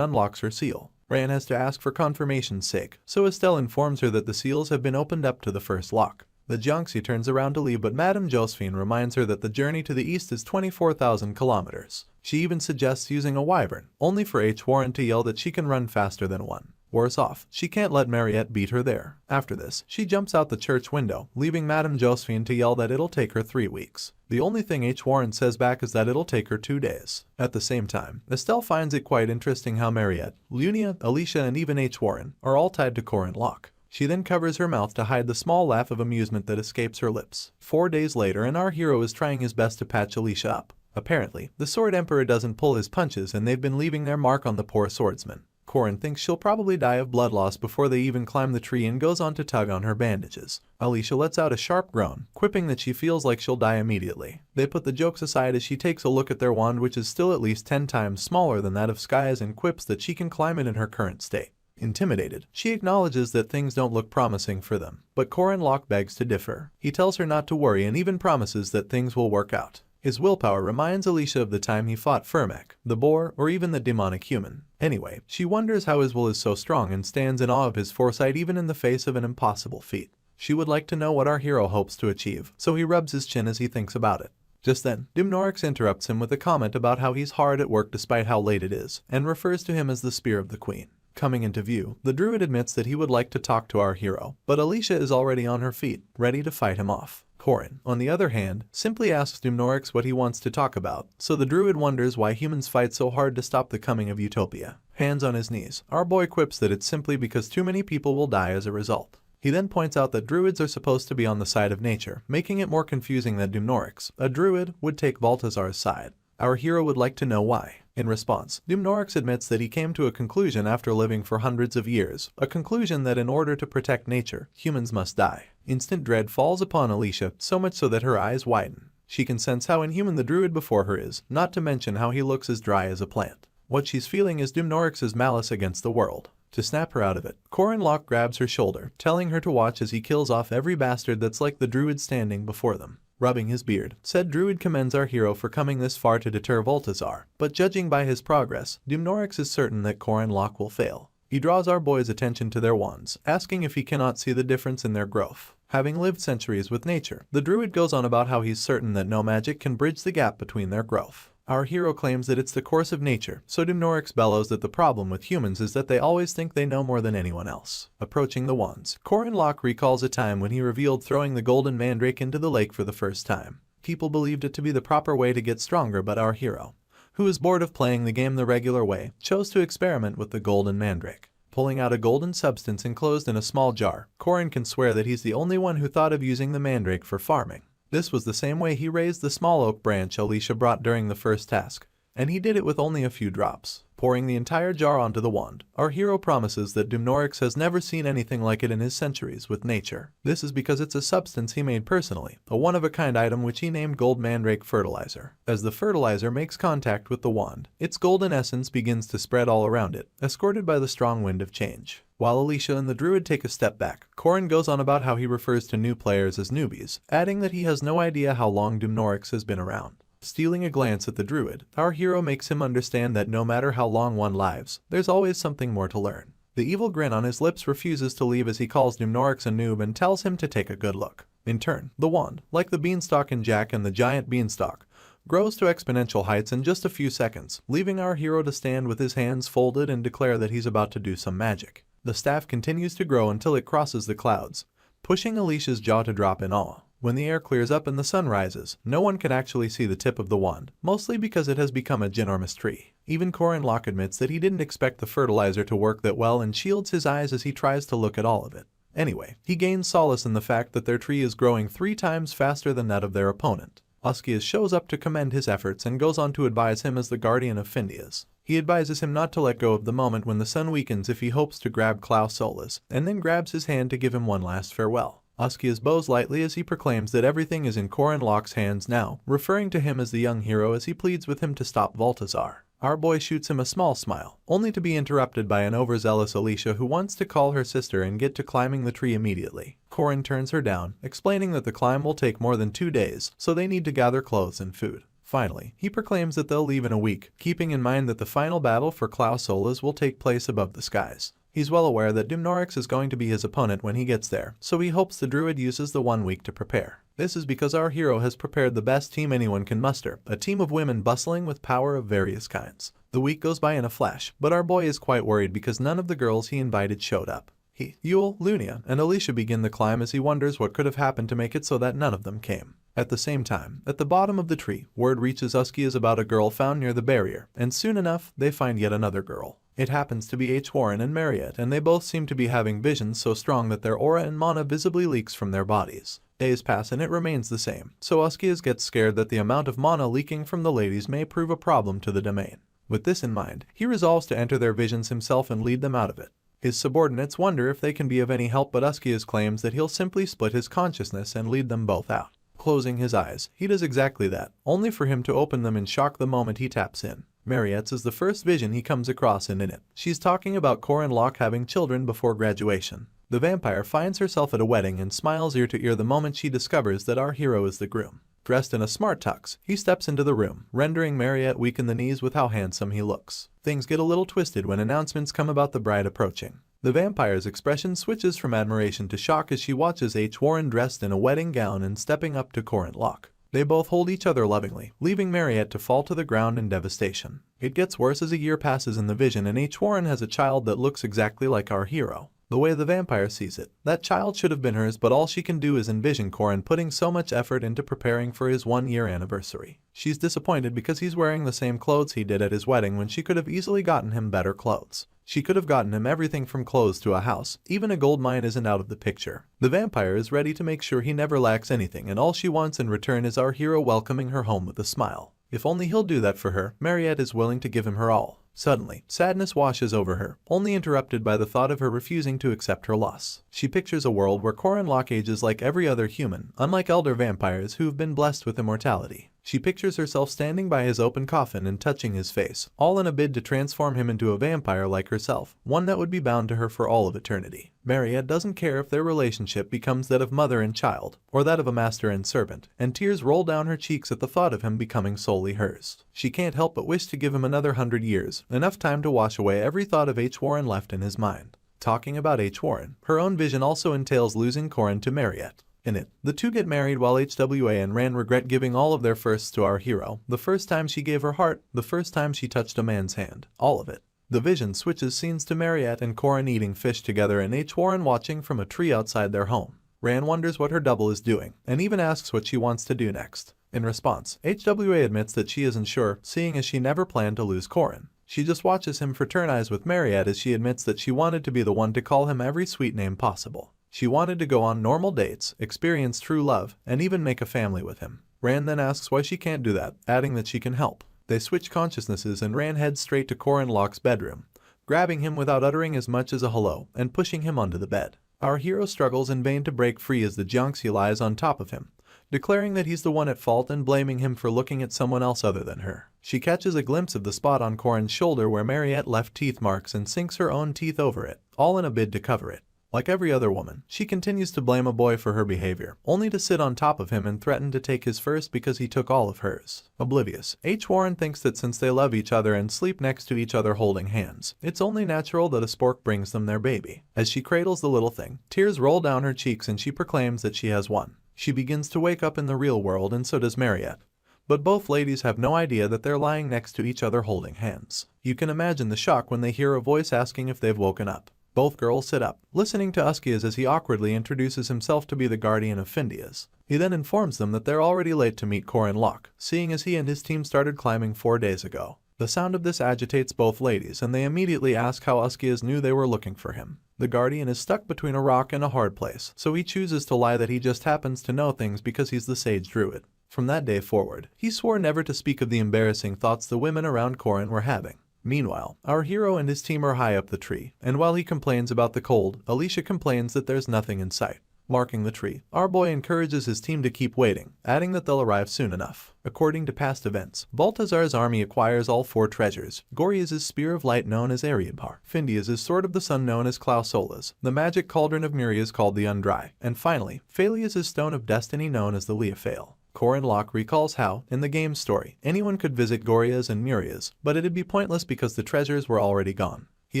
unlocks her seal. Ran has to ask for confirmation's sake, so Estelle informs her that the seals have been opened up to the first lock. The Jiangxi turns around to leave, but Madame Josephine reminds her that the journey to the east is 24,000 kilometers. She even suggests using a wyvern, only for H. Warren to yell that she can run faster than one. Worse off, she can't let Mariette beat her there. After this, she jumps out the church window, leaving Madame Josephine to yell that it'll take her 3 weeks. The only thing H. Warren says back is that it'll take her 2 days. At the same time, Estelle finds it quite interesting how Mariette, Lunia, Alicia, and even H. Warren are all tied to Corin Locke. She then covers her mouth to hide the small laugh of amusement that escapes her lips. 4 days later, and our hero is trying his best to patch Alicia up. Apparently, the Sword Emperor doesn't pull his punches, and they've been leaving their mark on the poor swordsman. Corin thinks she'll probably die of blood loss before they even climb the tree and goes on to tug on her bandages. Alicia lets out a sharp groan, quipping that she feels like she'll die immediately. They put the jokes aside as she takes a look at their wand, which is still at least 10 times smaller than that of Sky's, and quips that she can climb it in her current state. Intimidated, she acknowledges that things don't look promising for them, but Corin Locke begs to differ. He tells her not to worry and even promises that things will work out. His willpower reminds Alicia of the time he fought Firmek, the boar, or even the demonic human. Anyway, she wonders how his will is so strong and stands in awe of his foresight even in the face of an impossible feat. She would like to know what our hero hopes to achieve, so he rubs his chin as he thinks about it. Just then, Dumnorix interrupts him with a comment about how he's hard at work despite how late it is, and refers to him as the Spear of the Queen. Coming into view, the druid admits that he would like to talk to our hero, but Alicia is already on her feet, ready to fight him off. Corin, on the other hand, simply asks Dumnorix what he wants to talk about, so the druid wonders why humans fight so hard to stop the coming of utopia. Hands on his knees, our boy quips that it's simply because too many people will die as a result. He then points out that druids are supposed to be on the side of nature, making it more confusing that Dumnorix, a druid, would take Balthazar's side. Our hero would like to know why. In response, Dumnorix admits that he came to a conclusion after living for hundreds of years, a conclusion that in order to protect nature, humans must die. Instant dread falls upon Alicia, so much so that her eyes widen. She can sense how inhuman the druid before her is, not to mention how he looks as dry as a plant. What she's feeling is Dumnorix's malice against the world. To snap her out of it, Corin Locke grabs her shoulder, telling her to watch as he kills off every bastard that's like the druid standing before them. Rubbing his beard, said druid commends our hero for coming this far to deter Balthazar, but judging by his progress, Dumnorix is certain that Corin Locke will fail. He draws our boy's attention to their wands, asking if he cannot see the difference in their growth. Having lived centuries with nature, the druid goes on about how he's certain that no magic can bridge the gap between their growth. Our hero claims that it's the course of nature, so Dumnorix bellows that the problem with humans is that they always think they know more than anyone else. Approaching the wands, Corin Locke recalls a time when he revealed throwing the golden mandrake into the lake for the first time. People believed it to be the proper way to get stronger, but our hero, who is bored of playing the game the regular way, chose to experiment with the golden mandrake. Pulling out a golden substance enclosed in a small jar, Corin can swear that he's the only one who thought of using the mandrake for farming. This was the same way he raised the small oak branch Alicia brought during the first task, and he did it with only a few drops. Pouring the entire jar onto the wand, our hero promises that Dumnorix has never seen anything like it in his centuries with nature. This is because it's a substance he made personally, a one-of-a-kind item which he named Gold Mandrake Fertilizer. As the fertilizer makes contact with the wand, its golden essence begins to spread all around it, escorted by the strong wind of change. While Alicia and the druid take a step back, Corin goes on about how he refers to new players as newbies, adding that he has no idea how long Dumnorix has been around. Stealing a glance at the druid, our hero makes him understand that no matter how long one lives, there's always something more to learn. The evil grin on his lips refuses to leave as he calls Dumnorix a noob and tells him to take a good look. In turn, the wand, like the beanstalk in Jack and the giant beanstalk, grows to exponential heights in just a few seconds, leaving our hero to stand with his hands folded and declare that he's about to do some magic. The staff continues to grow until it crosses the clouds, pushing Alicia's jaw to drop in awe. When the air clears up and the sun rises, no one can actually see the tip of the wand, mostly because it has become a ginormous tree. Even Corin Locke admits that he didn't expect the fertilizer to work that well and shields his eyes as he tries to look at all of it. Anyway, he gains solace in the fact that their tree is growing 3 times faster than that of their opponent. Askia shows up to commend his efforts and goes on to advise him as the guardian of Findias. He advises him not to let go of the moment when the sun weakens if he hopes to grab Klaus Solas, and then grabs his hand to give him one last farewell. Askias bows lightly as he proclaims that everything is in Corin Locke's hands now, referring to him as the young hero as he pleads with him to stop Baltazar. Our boy shoots him a small smile, only to be interrupted by an overzealous Alicia who wants to call her sister and get to climbing the tree immediately. Corin turns her down, explaining that the climb will take more than 2 days, so they need to gather clothes and food. Finally, he proclaims that they'll leave in a week, keeping in mind that the final battle for Klaus Solas will take place above the skies. He's well aware that Dumnorix is going to be his opponent when he gets there, so he hopes the druid uses the 1 week to prepare. This is because our hero has prepared the best team anyone can muster, a team of women bustling with power of various kinds. The week goes by in a flash, but our boy is quite worried because none of the girls he invited showed up. He, Yule, Lunia, and Alicia begin the climb as he wonders what could have happened to make it so that none of them came. At the same time, at the bottom of the tree, word reaches Askias about a girl found near the barrier, and soon enough, they find yet another girl. It happens to be H. Warren and Mariette, and they both seem to be having visions so strong that their aura and mana visibly leaks from their bodies. Days pass and it remains the same, so Askias gets scared that the amount of mana leaking from the ladies may prove a problem to the domain. With this in mind, he resolves to enter their visions himself and lead them out of it. His subordinates wonder if they can be of any help, but Askias claims that he'll simply split his consciousness and lead them both out. Closing his eyes, he does exactly that, only for him to open them in shock the moment he taps in. Mariette's is the first vision he comes across, and in it, she's talking about Corin Locke having children before graduation. The vampire finds herself at a wedding and smiles ear to ear the moment she discovers that our hero is the groom. Dressed in a smart tux, he steps into the room, rendering Mariette weak in the knees with how handsome he looks. Things get a little twisted when announcements come about the bride approaching. The vampire's expression switches from admiration to shock as she watches H. Warren dressed in a wedding gown and stepping up to Corin Locke. They both hold each other lovingly, leaving Mariette to fall to the ground in devastation. It gets worse as a year passes in the vision and H. Warren has a child that looks exactly like our hero. The way the vampire sees it, that child should have been hers, but all she can do is envision Corin putting so much effort into preparing for his 1-year anniversary. She's disappointed because he's wearing the same clothes he did at his wedding when she could have easily gotten him better clothes. She could have gotten him everything from clothes to a house, even a gold mine isn't out of the picture. The vampire is ready to make sure he never lacks anything, and all she wants in return is our hero welcoming her home with a smile. If only he'll do that for her, Mariette is willing to give him her all. Suddenly, sadness washes over her, only interrupted by the thought of her refusing to accept her loss. She pictures a world where Corin Locke ages like every other human, unlike elder vampires who've been blessed with immortality. She pictures herself standing by his open coffin and touching his face, all in a bid to transform him into a vampire like herself, one that would be bound to her for all of eternity. Mariette doesn't care if their relationship becomes that of mother and child, or that of a master and servant, and tears roll down her cheeks at the thought of him becoming solely hers. She can't help but wish to give him another 100 years, enough time to wash away every thought of H. Warren left in his mind. Talking about H. Warren, her own vision also entails losing Corin to Mariette. In it, the two get married while HWA and Ran regret giving all of their firsts to our hero. The first time she gave her heart, the first time she touched a man's hand, all of it. The vision switches scenes to Mariette and Corin eating fish together and H. Warren watching from a tree outside their home. Ran wonders what her double is doing, and even asks what she wants to do next. In response, HWA admits that she isn't sure, seeing as she never planned to lose Corin. She just watches him fraternize with Mariette as she admits that she wanted to be the one to call him every sweet name possible. She wanted to go on normal dates, experience true love, and even make a family with him. Ran then asks why she can't do that, adding that she can help. They switch consciousnesses and Ran heads straight to Corin Locke's bedroom, grabbing him without uttering as much as a hello and pushing him onto the bed. Our hero struggles in vain to break free as the Jiangxi lies on top of him, declaring that he's the one at fault and blaming him for looking at someone else other than her. She catches a glimpse of the spot on Corin's shoulder where Mariette left teeth marks and sinks her own teeth over it, all in a bid to cover it. Like every other woman, she continues to blame a boy for her behavior, only to sit on top of him and threaten to take his first because he took all of hers. Oblivious, H. Warren thinks that since they love each other and sleep next to each other holding hands, it's only natural that a spork brings them their baby. As she cradles the little thing, tears roll down her cheeks and she proclaims that she has won. She begins to wake up in the real world and so does Mariette. But both ladies have no idea that they're lying next to each other holding hands. You can imagine the shock when they hear a voice asking if they've woken up. Both girls sit up, listening to Askias as he awkwardly introduces himself to be the guardian of Findias. He then informs them that they're already late to meet Corin Locke, seeing as he and his team started climbing 4 days ago. The sound of this agitates both ladies and they immediately ask how Askias knew they were looking for him. The guardian is stuck between a rock and a hard place, so he chooses to lie that he just happens to know things because he's the sage druid. From that day forward, he swore never to speak of the embarrassing thoughts the women around Corin were having. Meanwhile, our hero and his team are high up the tree, and while he complains about the cold, Alicia complains that there's nothing in sight. Marking the tree, our boy encourages his team to keep waiting, adding that they'll arrive soon enough. According to past events, Baltazar's army acquires all 4 treasures: Goria's spear of light known as Ariabar, Findia's sword of the sun known as Klausola's, the magic cauldron of Muria's called the Undry, and finally, Phalia's stone of destiny known as the Leophale. Corin Locke recalls how, in the game's story, anyone could visit Goria's and Muria's, but it'd be pointless because the treasures were already gone. He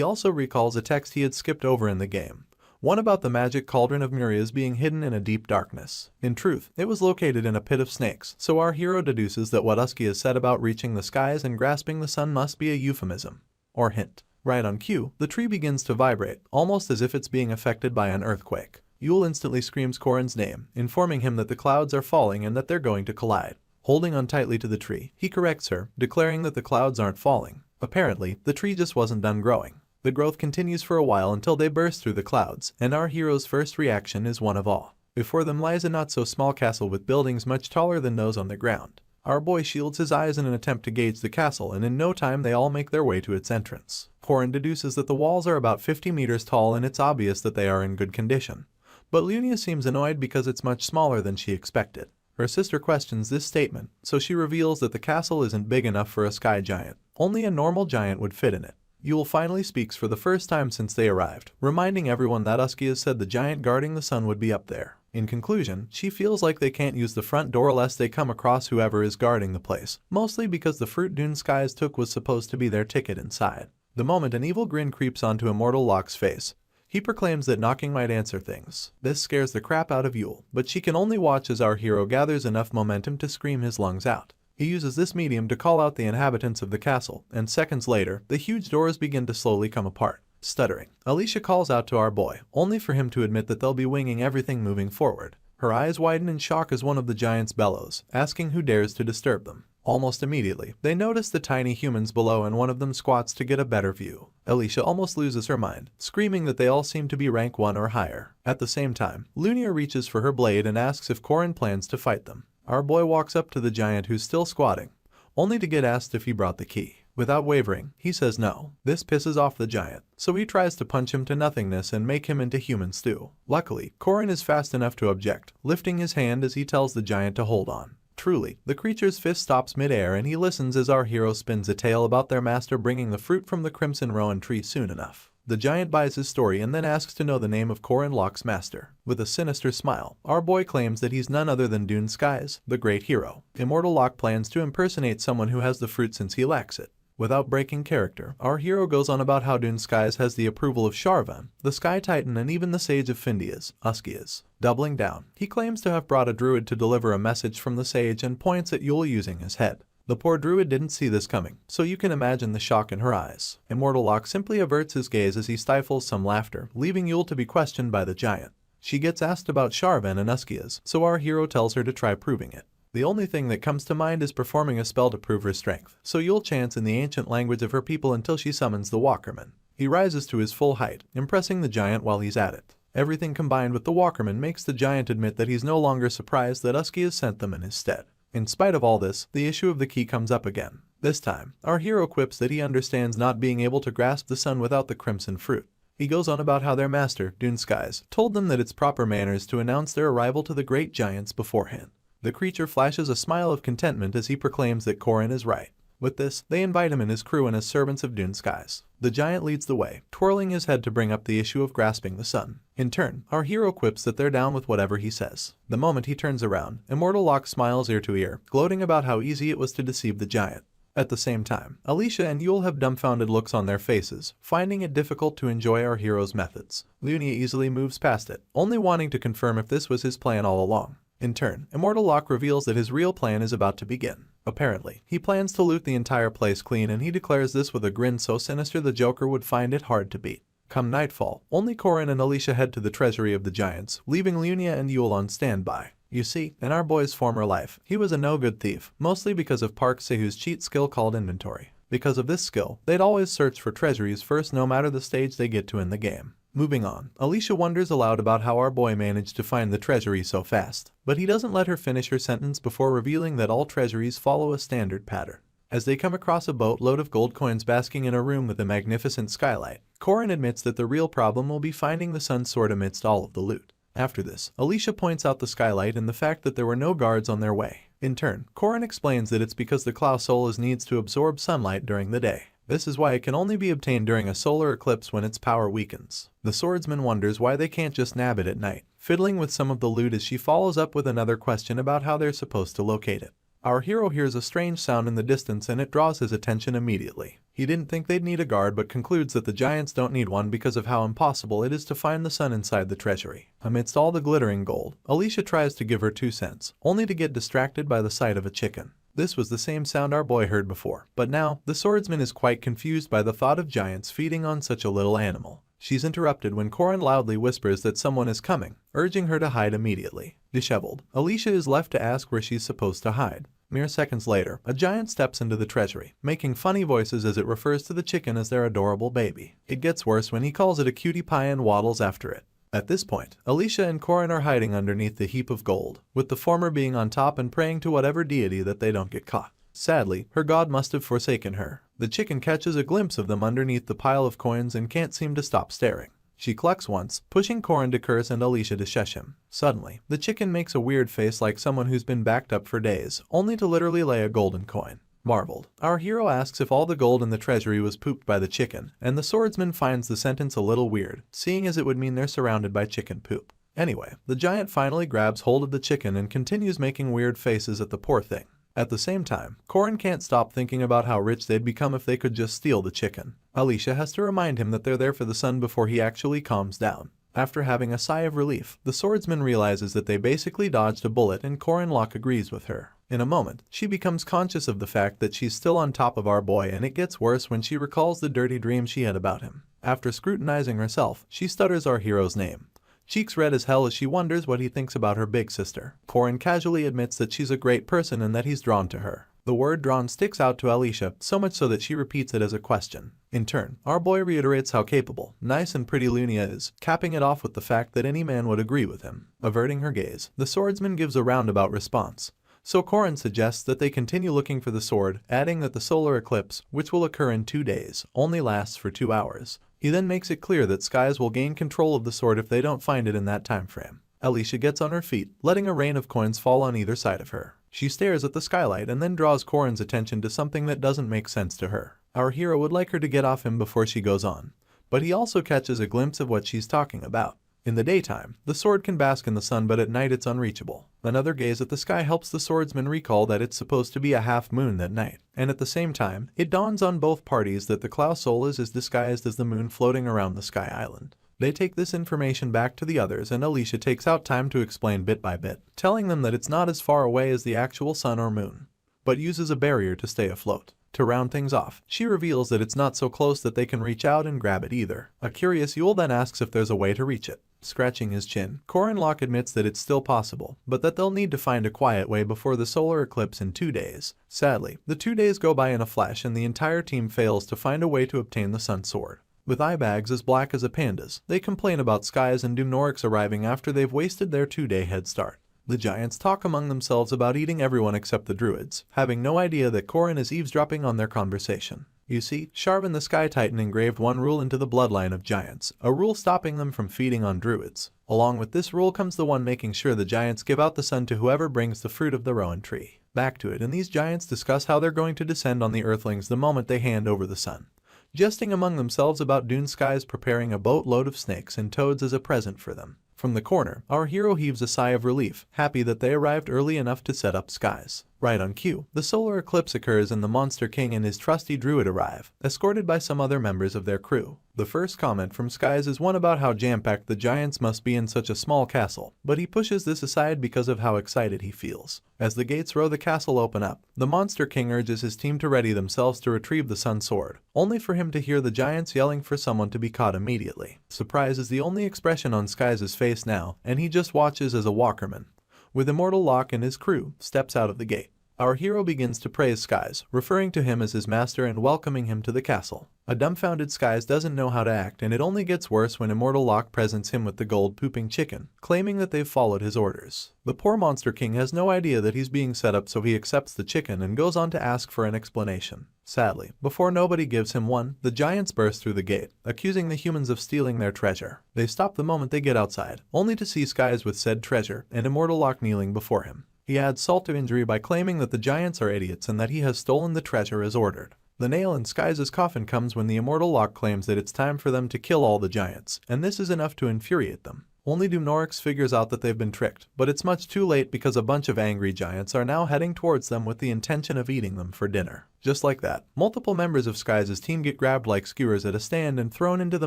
also recalls a text he had skipped over in the game, one about the magic cauldron of Muria's being hidden in a deep darkness. In truth, it was located in a pit of snakes, so our hero deduces that what Usky has said about reaching the skies and grasping the sun must be a euphemism. Or hint. Right on cue, the tree begins to vibrate, almost as if it's being affected by an earthquake. Yule instantly screams Corin's name, informing him that the clouds are falling and that they're going to collide. Holding on tightly to the tree, he corrects her, declaring that the clouds aren't falling. Apparently, the tree just wasn't done growing. The growth continues for a while until they burst through the clouds, and our hero's first reaction is one of awe. Before them lies a not-so-small castle with buildings much taller than those on the ground. Our boy shields his eyes in an attempt to gauge the castle, and in no time they all make their way to its entrance. Corin deduces that the walls are about 50 meters tall and it's obvious that they are in good condition. But Lunia seems annoyed because it's much smaller than she expected. Her sister questions this statement, so she reveals that the castle isn't big enough for a sky giant. Only a normal giant would fit in it. Yule finally speaks for the first time since they arrived, reminding everyone that Usky has said the giant guarding the sun would be up there. In conclusion, she feels like they can't use the front door lest they come across whoever is guarding the place, mostly because the fruit Dune Skies took was supposed to be their ticket inside. The moment an evil grin creeps onto Immortal Locke's face, he proclaims that knocking might answer things. This scares the crap out of Yule, but she can only watch as our hero gathers enough momentum to scream his lungs out. He uses this medium to call out the inhabitants of the castle, and seconds later, the huge doors begin to slowly come apart. Stuttering, Alicia calls out to our boy, only for him to admit that they'll be winging everything moving forward. Her eyes widen in shock as one of the giants bellows, asking who dares to disturb them. Almost immediately, they notice the tiny humans below and one of them squats to get a better view. Alicia almost loses her mind, screaming that they all seem to be rank 1 or higher. At the same time, Lunia reaches for her blade and asks if Corin plans to fight them. Our boy walks up to the giant who's still squatting, only to get asked if he brought the key. Without wavering, he says no. This pisses off the giant, so he tries to punch him to nothingness and make him into human stew. Luckily, Corin is fast enough to object, lifting his hand as he tells the giant to hold on. Truly, the creature's fist stops mid-air and he listens as our hero spins a tale about their master bringing the fruit from the Crimson Rowan tree soon enough. The giant buys his story and then asks to know the name of Corin Locke's master. With a sinister smile, our boy claims that he's none other than Dune Skies, the great hero. Immortal Locke plans to impersonate someone who has the fruit since he lacks it. Without breaking character, our hero goes on about how Dune Skies has the approval of Sharvan, the Sky Titan, and even the Sage of Findias, Uskias. Doubling down, he claims to have brought a druid to deliver a message from the sage and points at Yule using his head. The poor druid didn't see this coming, so you can imagine the shock in her eyes. Immortal Locke simply averts his gaze as he stifles some laughter, leaving Yule to be questioned by the giant. She gets asked about Sharvan and Uskias, so our hero tells her to try proving it. The only thing that comes to mind is performing a spell to prove her strength, so Yule chants in the ancient language of her people until she summons the Walkerman. He rises to his full height, impressing the giant while he's at it. Everything combined with the Walkerman makes the giant admit that he's no longer surprised that Usky has sent them in his stead. In spite of all this, the issue of the key comes up again. This time, our hero quips that he understands not being able to grasp the sun without the crimson fruit. He goes on about how their master, Dune Skies, told them that it's proper manners to announce their arrival to the great giants beforehand. The creature flashes a smile of contentment as he proclaims that Corin is right. With this, they invite him and his crew in as servants of Dune Skies. The giant leads the way, twirling his head to bring up the issue of grasping the sun. In turn, our hero quips that they're down with whatever he says. The moment he turns around, Immortal Locke smiles ear to ear, gloating about how easy it was to deceive the giant. At the same time, Alicia and Yule have dumbfounded looks on their faces, finding it difficult to enjoy our hero's methods. Lunia easily moves past it, only wanting to confirm if this was his plan all along. In turn, Immortal Locke reveals that his real plan is about to begin. Apparently, he plans to loot the entire place clean, and he declares this with a grin so sinister the Joker would find it hard to beat. Come nightfall, only Corin and Alicia head to the treasury of the giants, leaving Lunia and Yule on standby. You see, in our boy's former life, he was a no-good thief, mostly because of Park Sahu's cheat skill called inventory. Because of this skill, they'd always search for treasuries first no matter the stage they get to in the game. Moving on, Alicia wonders aloud about how our boy managed to find the treasury so fast, but he doesn't let her finish her sentence before revealing that all treasuries follow a standard pattern. As they come across a boatload of gold coins basking in a room with a magnificent skylight, Corin admits that the real problem will be finding the sun sword amidst all of the loot. After this, Alicia points out the skylight and the fact that there were no guards on their way. In turn, Corin explains that it's because the Clow Solas needs to absorb sunlight during the day. This is why it can only be obtained during a solar eclipse when its power weakens. The swordsman wonders why they can't just nab it at night, fiddling with some of the loot as she follows up with another question about how they're supposed to locate it. Our hero hears a strange sound in the distance and it draws his attention immediately. He didn't think they'd need a guard but concludes that the giants don't need one because of how impossible it is to find the sun inside the treasury. Amidst all the glittering gold, Alicia tries to give her 2 cents, only to get distracted by the sight of a chicken. This was the same sound our boy heard before, but now, the swordsman is quite confused by the thought of giants feeding on such a little animal. She's interrupted when Corin loudly whispers that someone is coming, urging her to hide immediately. Disheveled, Alicia is left to ask where she's supposed to hide. Mere seconds later, a giant steps into the treasury, making funny voices as it refers to the chicken as their adorable baby. It gets worse when he calls it a cutie pie and waddles after it. At this point, Alicia and Corin are hiding underneath the heap of gold, with the former being on top and praying to whatever deity that they don't get caught. Sadly, her god must have forsaken her. The chicken catches a glimpse of them underneath the pile of coins and can't seem to stop staring. She clucks once, pushing Corin to curse and Alicia to shush him. Suddenly, the chicken makes a weird face like someone who's been backed up for days, only to literally lay a golden coin. Marveled, our hero asks if all the gold in the treasury was pooped by the chicken, and the swordsman finds the sentence a little weird, seeing as it would mean they're surrounded by chicken poop. Anyway, the giant finally grabs hold of the chicken and continues making weird faces at the poor thing. At the same time, Corin can't stop thinking about how rich they'd become if they could just steal the chicken. Alicia has to remind him that they're there for the sun before he actually calms down. After having a sigh of relief, the swordsman realizes that they basically dodged a bullet and Corin Locke agrees with her. In a moment, she becomes conscious of the fact that she's still on top of our boy and it gets worse when she recalls the dirty dream she had about him. After scrutinizing herself, she stutters our hero's name. Cheeks red as hell as she wonders what he thinks about her big sister. Corin casually admits that she's a great person and that he's drawn to her. The word drawn sticks out to Alicia, so much so that she repeats it as a question. In turn, our boy reiterates how capable, nice and pretty Lunia is, capping it off with the fact that any man would agree with him. Averting her gaze, the swordsman gives a roundabout response. So Corin suggests that they continue looking for the sword, adding that the solar eclipse, which will occur in 2 days, only lasts for 2 hours. He then makes it clear that Skies will gain control of the sword if they don't find it in that time frame. Alicia gets on her feet, letting a rain of coins fall on either side of her. She stares at the skylight and then draws Corin's attention to something that doesn't make sense to her. Our hero would like her to get off him before she goes on, but he also catches a glimpse of what she's talking about. In the daytime, the sword can bask in the sun, but at night it's unreachable. Another gaze at the sky helps the swordsman recall that it's supposed to be a half moon that night, and at the same time, it dawns on both parties that the Clow Solas is disguised as the moon floating around the Sky Island. They take this information back to the others and Alicia takes out time to explain bit by bit, telling them that it's not as far away as the actual sun or moon, but uses a barrier to stay afloat. To round things off, she reveals that it's not so close that they can reach out and grab it either. A curious Yule then asks if there's a way to reach it. Scratching his chin, Corin Locke admits that it's still possible, but that they'll need to find a quiet way before the solar eclipse in 2 days. Sadly, the 2 days go by in a flash and the entire team fails to find a way to obtain the sun sword. With eye bags as black as a panda's, they complain about Skies and Dumnorix arriving after they've wasted their 2-day head start. The giants talk among themselves about eating everyone except the druids, having no idea that Corin is eavesdropping on their conversation. You see, Sharvan the Sky Titan engraved one rule into the bloodline of giants, a rule stopping them from feeding on druids. Along with this rule comes the one making sure the giants give out the sun to whoever brings the fruit of the rowan tree. Back to it, and these giants discuss how they're going to descend on the earthlings the moment they hand over the sun, jesting among themselves about Dune Skies preparing a boatload of snakes and toads as a present for them. From the corner, our hero heaves a sigh of relief, happy that they arrived early enough to set up Skies. Right on cue, the solar eclipse occurs and the Monster King and his trusty druid arrive, escorted by some other members of their crew. The first comment from Skies is one about how jam-packed the giants must be in such a small castle, but he pushes this aside because of how excited he feels. As the gates row the castle open up, the Monster King urges his team to ready themselves to retrieve the sun sword, only for him to hear the giants yelling for someone to be caught immediately. Surprise is the only expression on Skies' face now, and he just watches as a walkerman, with Immortal Locke and his crew, steps out of the gate. Our hero begins to praise Skies, referring to him as his master and welcoming him to the castle. A dumbfounded Skies doesn't know how to act, and it only gets worse when Immortal Locke presents him with the gold pooping chicken, claiming that they've followed his orders. The poor Monster King has no idea that he's being set up, so he accepts the chicken and goes on to ask for an explanation. Sadly, before nobody gives him one, the giants burst through the gate, accusing the humans of stealing their treasure. They stop the moment they get outside, only to see Skies with said treasure and Immortal Locke kneeling before him. He adds salt to injury by claiming that the giants are idiots and that he has stolen the treasure as ordered. The nail in Skies' coffin comes when the Immortal Locke claims that it's time for them to kill all the giants, and this is enough to infuriate them. Only Dumnorix figures out that they've been tricked, but it's much too late because a bunch of angry giants are now heading towards them with the intention of eating them for dinner. Just like that, multiple members of Skies' team get grabbed like skewers at a stand and thrown into the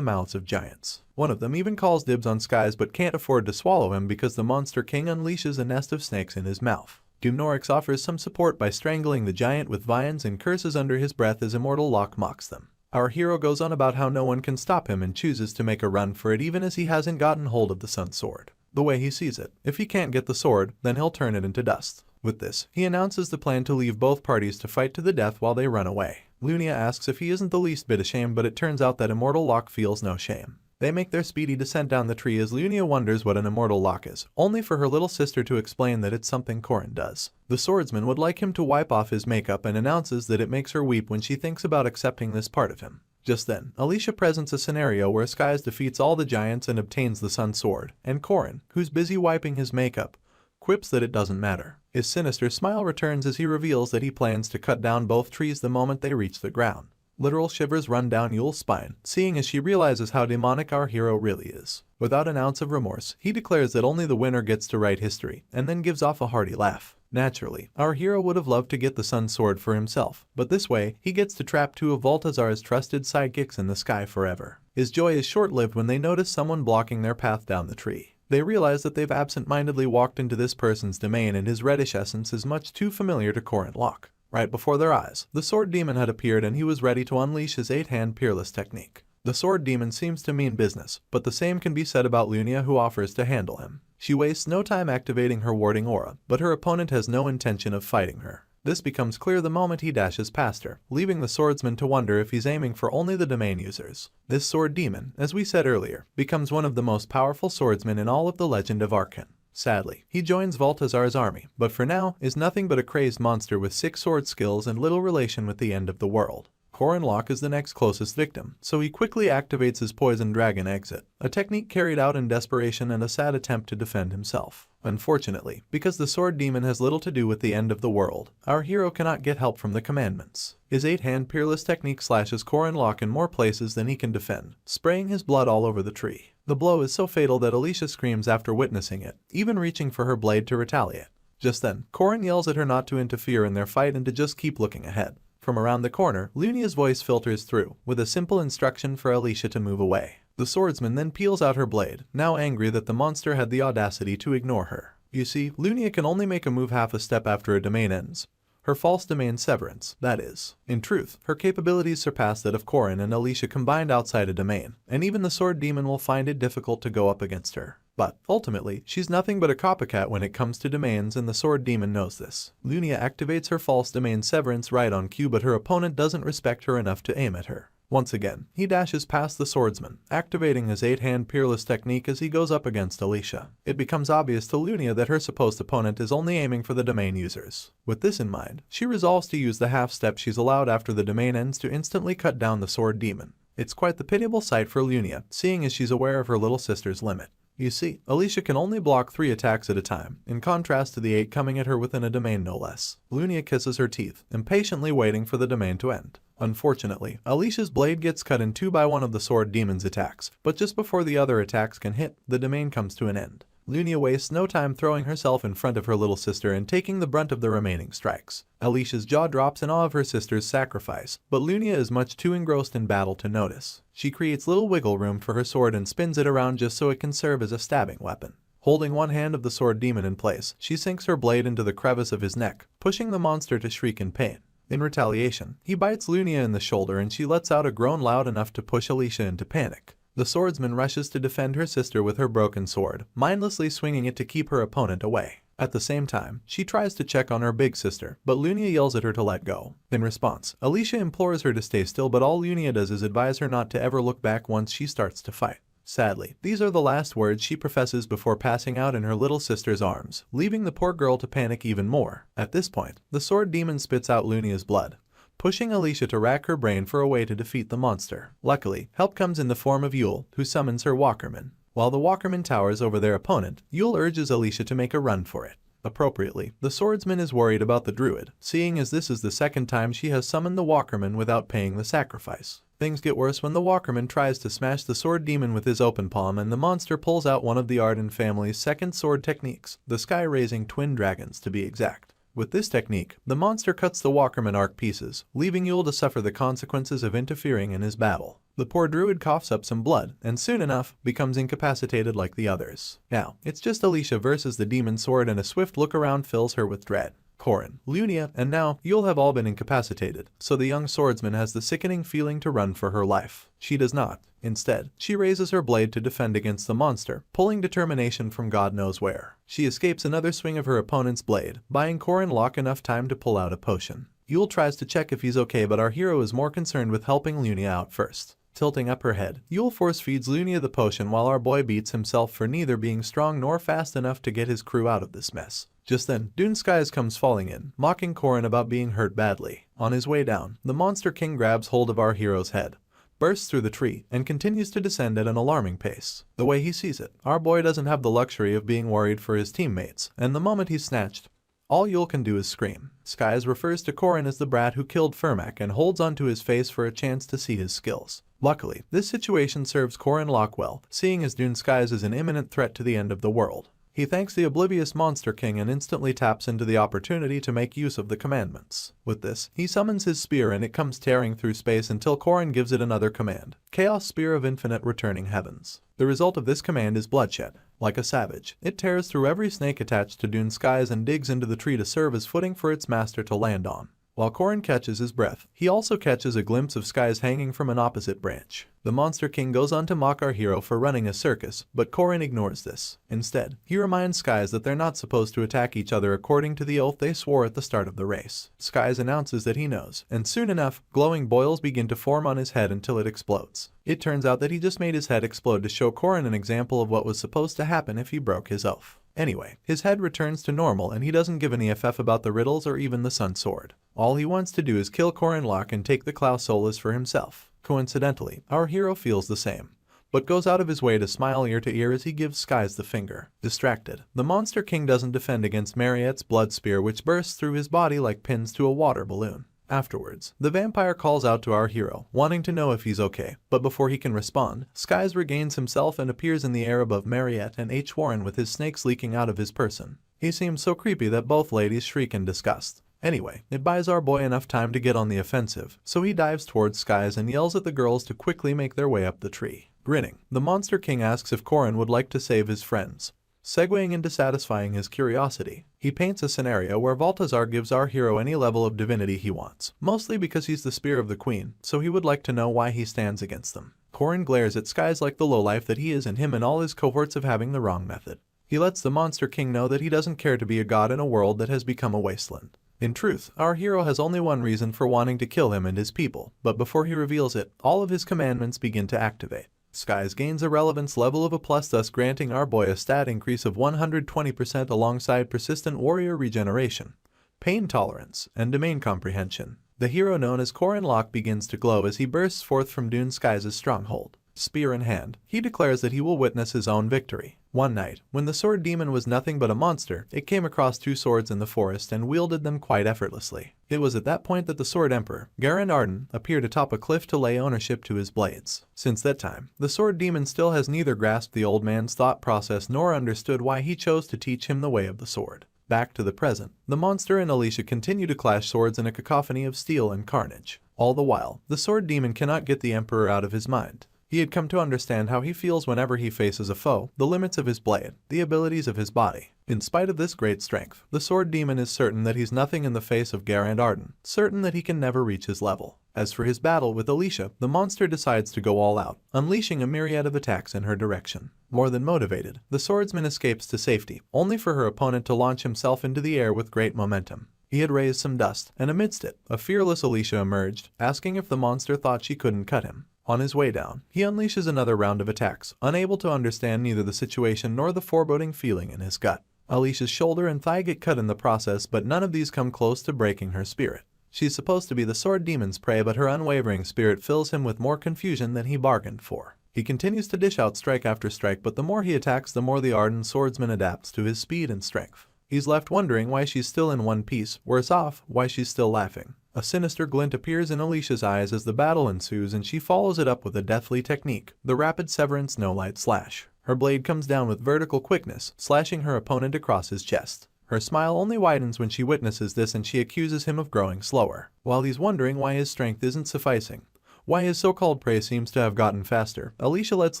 mouths of giants. One of them even calls dibs on Skies but can't afford to swallow him because the Monster King unleashes a nest of snakes in his mouth. Dumnorix offers some support by strangling the giant with vines and curses under his breath as Immortal Locke mocks them. Our hero goes on about how no one can stop him and chooses to make a run for it even as he hasn't gotten hold of the Sun Sword. The way he sees it, if he can't get the sword, then he'll turn it into dust. With this, he announces the plan to leave both parties to fight to the death while they run away. Lunia asks if he isn't the least bit ashamed, but it turns out that Immortal Locke feels no shame. They make their speedy descent down the tree as Lunia wonders what an Immortal Locke is, only for her little sister to explain that it's something Corin does. The swordsman would like him to wipe off his makeup and announces that it makes her weep when she thinks about accepting this part of him. Just then, Alicia presents a scenario where Skies defeats all the giants and obtains the Sun Sword, and Corin, who's busy wiping his makeup, quips that it doesn't matter. His sinister smile returns as he reveals that he plans to cut down both trees the moment they reach the ground. Literal shivers run down Yule's spine, seeing as she realizes how demonic our hero really is. Without an ounce of remorse, he declares that only the winner gets to write history, and then gives off a hearty laugh. Naturally, our hero would have loved to get the Sun Sword for himself, but this way, he gets to trap two of Baltazar's trusted sidekicks in the sky forever. His joy is short-lived when they notice someone blocking their path down the tree. They realize that they've absent-mindedly walked into this person's domain, and his reddish essence is much too familiar to Corin Locke. Right before their eyes, the Sword Demon had appeared and he was ready to unleash his 8-hand Peerless technique. The Sword Demon seems to mean business, but the same can be said about Lunia, who offers to handle him. She wastes no time activating her warding aura, but her opponent has no intention of fighting her. This becomes clear the moment he dashes past her, leaving the swordsman to wonder if he's aiming for only the domain users. This Sword Demon, as we said earlier, becomes one of the most powerful swordsmen in all of the Legend of Arkan. Sadly, he joins Baltazar's army, but for now is nothing but a crazed monster with 6 sword skills and little relation with the end of the world. Corin Locke is the next closest victim, so he quickly activates his Poison Dragon exit, a technique carried out in desperation and a sad attempt to defend himself. Unfortunately, because the Sword Demon has little to do with the end of the world, our hero cannot get help from the commandments. His 8-hand Peerless technique slashes Corin Locke in more places than he can defend, spraying his blood all over the tree. The blow is so fatal that Alicia screams after witnessing it, even reaching for her blade to retaliate. Just then, Corin yells at her not to interfere in their fight and to just keep looking ahead. From around the corner, Lunia's voice filters through, with a simple instruction for Alicia to move away. The swordsman then peels out her blade, now angry that the monster had the audacity to ignore her. You see, Lunia can only make a move half a step after a domain ends. Her false domain severance, that is. In truth, her capabilities surpass that of Corin and Alicia combined outside a domain, and even the Sword Demon will find it difficult to go up against her. But, ultimately, she's nothing but a copycat when it comes to domains, and the Sword Demon knows this. Lunia activates her false domain severance right on cue, but her opponent doesn't respect her enough to aim at her. Once again, he dashes past the swordsman, activating his 8-hand Peerless technique as he goes up against Alicia. It becomes obvious to Lunia that her supposed opponent is only aiming for the domain users. With this in mind, she resolves to use the half-step she's allowed after the domain ends to instantly cut down the Sword Demon. It's quite the pitiable sight for Lunia, seeing as she's aware of her little sister's limit. You see, Alicia can only block 3 attacks at a time, in contrast to the 8 coming at her within a domain no less. Lunia kisses her teeth, impatiently waiting for the domain to end. Unfortunately, Alicia's blade gets cut in 2 by one of the Sword Demon's attacks, but just before the other attacks can hit, the domain comes to an end. Lunia wastes no time throwing herself in front of her little sister and taking the brunt of the remaining strikes. Alicia's jaw drops in awe of her sister's sacrifice, but Lunia is much too engrossed in battle to notice. She creates little wiggle room for her sword and spins it around just so it can serve as a stabbing weapon. Holding one hand of the Sword Demon in place, she sinks her blade into the crevice of his neck, pushing the monster to shriek in pain. In retaliation, he bites Lunia in the shoulder and she lets out a groan loud enough to push Alicia into panic. The swordsman rushes to defend her sister with her broken sword, mindlessly swinging it to keep her opponent away. At the same time, she tries to check on her big sister, but Lunia yells at her to let go. In response, Alicia implores her to stay still, but all Lunia does is advise her not to ever look back once she starts to fight. Sadly, these are the last words she professes before passing out in her little sister's arms, leaving the poor girl to panic even more. At this point, the sword demon spits out Lunia's blood, pushing Alicia to rack her brain for a way to defeat the monster. Luckily, help comes in the form of Yule, who summons her Walkerman. While the Walkerman towers over their opponent, Yule urges Alicia to make a run for it. Appropriately, the swordsman is worried about the druid, seeing as this is the second time she has summoned the Walkerman without paying the sacrifice. Things get worse when the Walkerman tries to smash the sword demon with his open palm, and the monster pulls out one of the Arden family's second sword techniques, the sky-raising twin dragons to be exact. With this technique, the monster cuts the Walkerman arc pieces, leaving Yule to suffer the consequences of interfering in his battle. The poor druid coughs up some blood, and soon enough, becomes incapacitated like the others. Now, it's just Alicia versus the demon sword, and a swift look around fills her with dread. Corin, Lunia, and now Yule have all been incapacitated, so the young swordsman has the sickening feeling to run for her life. She does not. Instead, she raises her blade to defend against the monster, pulling determination from God knows where. She escapes another swing of her opponent's blade, buying Corin Locke enough time to pull out a potion. Yule tries to check if he's okay, but our hero is more concerned with helping Lunia out first. Tilting up her head, Yule force feeds Lunia the potion while our boy beats himself for neither being strong nor fast enough to get his crew out of this mess. Just then, Dune Skies comes falling in, mocking Corin about being hurt badly. On his way down, the Monster King grabs hold of our hero's head, bursts through the tree, and continues to descend at an alarming pace. The way he sees it, our boy doesn't have the luxury of being worried for his teammates, and the moment he's snatched, all Yule can do is scream. Skies refers to Corin as the brat who killed Fermac and holds onto his face for a chance to see his skills. Luckily, this situation serves Corin Locke well, seeing as Dune Skies is an imminent threat to the end of the world. He thanks the oblivious Monster King and instantly taps into the opportunity to make use of the commandments. With this, he summons his spear and it comes tearing through space until Corin gives it another command, Chaos Spear of Infinite Returning Heavens. The result of this command is bloodshed. Like a savage, it tears through every snake attached to Dune Skies and digs into the tree to serve as footing for its master to land on. While Corin catches his breath, he also catches a glimpse of Skies hanging from an opposite branch. The Monster King goes on to mock our hero for running a circus, but Corin ignores this. Instead, he reminds Skies that they're not supposed to attack each other according to the oath they swore at the start of the race. Skies announces that he knows, and soon enough, glowing boils begin to form on his head until it explodes. It turns out that he just made his head explode to show Corin an example of what was supposed to happen if he broke his oath. Anyway, his head returns to normal and he doesn't give any FF about the riddles or even the Sun Sword. All he wants to do is kill Corin Locke and take the Klaus Solus for himself. Coincidentally, our hero feels the same, but goes out of his way to smile ear to ear as he gives Skies the finger. Distracted, the Monster King doesn't defend against Mariette's blood spear, which bursts through his body like pins to a water balloon. Afterwards, the vampire calls out to our hero, wanting to know if he's okay, but before he can respond, Skies regains himself and appears in the air above Mariette and H. Warren with his snakes leaking out of his person. He seems so creepy that both ladies shriek in disgust. Anyway, it buys our boy enough time to get on the offensive, so he dives towards Skies and yells at the girls to quickly make their way up the tree. Grinning, the Monster King asks if Corin would like to save his friends. Segueing into satisfying his curiosity, he paints a scenario where Balthazar gives our hero any level of divinity he wants, mostly because he's the spear of the queen, so he would like to know why he stands against them. Corin glares at Skies like the lowlife that he is, and him and all his cohorts of having the wrong method. He lets the Monster King know that he doesn't care to be a god in a world that has become a wasteland. In truth, our hero has only one reason for wanting to kill him and his people, but before he reveals it, all of his commandments begin to activate. Skies gains a relevance level of A+, thus granting our boy a stat increase of 120% alongside persistent warrior regeneration, pain tolerance, and domain comprehension. The hero known as Corin Locke begins to glow as he bursts forth from Dune Skies' stronghold. Spear in hand, he declares that he will witness his own victory. One night, when the sword demon was nothing but a monster, it came across two swords in the forest and wielded them quite effortlessly. It was at that point that the Sword Emperor, Garen Arden, appeared atop a cliff to lay ownership to his blades. Since that time, the sword demon still has neither grasped the old man's thought process nor understood why he chose to teach him the way of the sword. Back to the present, the monster and Alicia continue to clash swords in a cacophony of steel and carnage. All the while, the sword demon cannot get the Emperor out of his mind. He had come to understand how he feels whenever he faces a foe, the limits of his blade, the abilities of his body. In spite of this great strength, the sword demon is certain that he's nothing in the face of Garand Arden, certain that he can never reach his level. As for his battle with Alicia, the monster decides to go all out, unleashing a myriad of attacks in her direction. More than motivated, the swordsman escapes to safety, only for her opponent to launch himself into the air with great momentum. He had raised some dust, and amidst it, a fearless Alicia emerged, asking if the monster thought she couldn't cut him. On his way down, he unleashes another round of attacks, unable to understand neither the situation nor the foreboding feeling in his gut. Alicia's shoulder and thigh get cut in the process, but none of these come close to breaking her spirit. She's supposed to be the sword demon's prey, but her unwavering spirit fills him with more confusion than he bargained for. He continues to dish out strike after strike, but the more he attacks, the more the ardent swordsman adapts to his speed and strength. He's left wondering why she's still in one piece, worse off, why she's still laughing. A sinister glint appears in Alicia's eyes as the battle ensues, and she follows it up with a deathly technique, the rapid severance no-light slash. Her blade comes down with vertical quickness, slashing her opponent across his chest. Her smile only widens when she witnesses this, and she accuses him of growing slower. While he's wondering why his strength isn't sufficing, why his so-called prey seems to have gotten faster, Alicia lets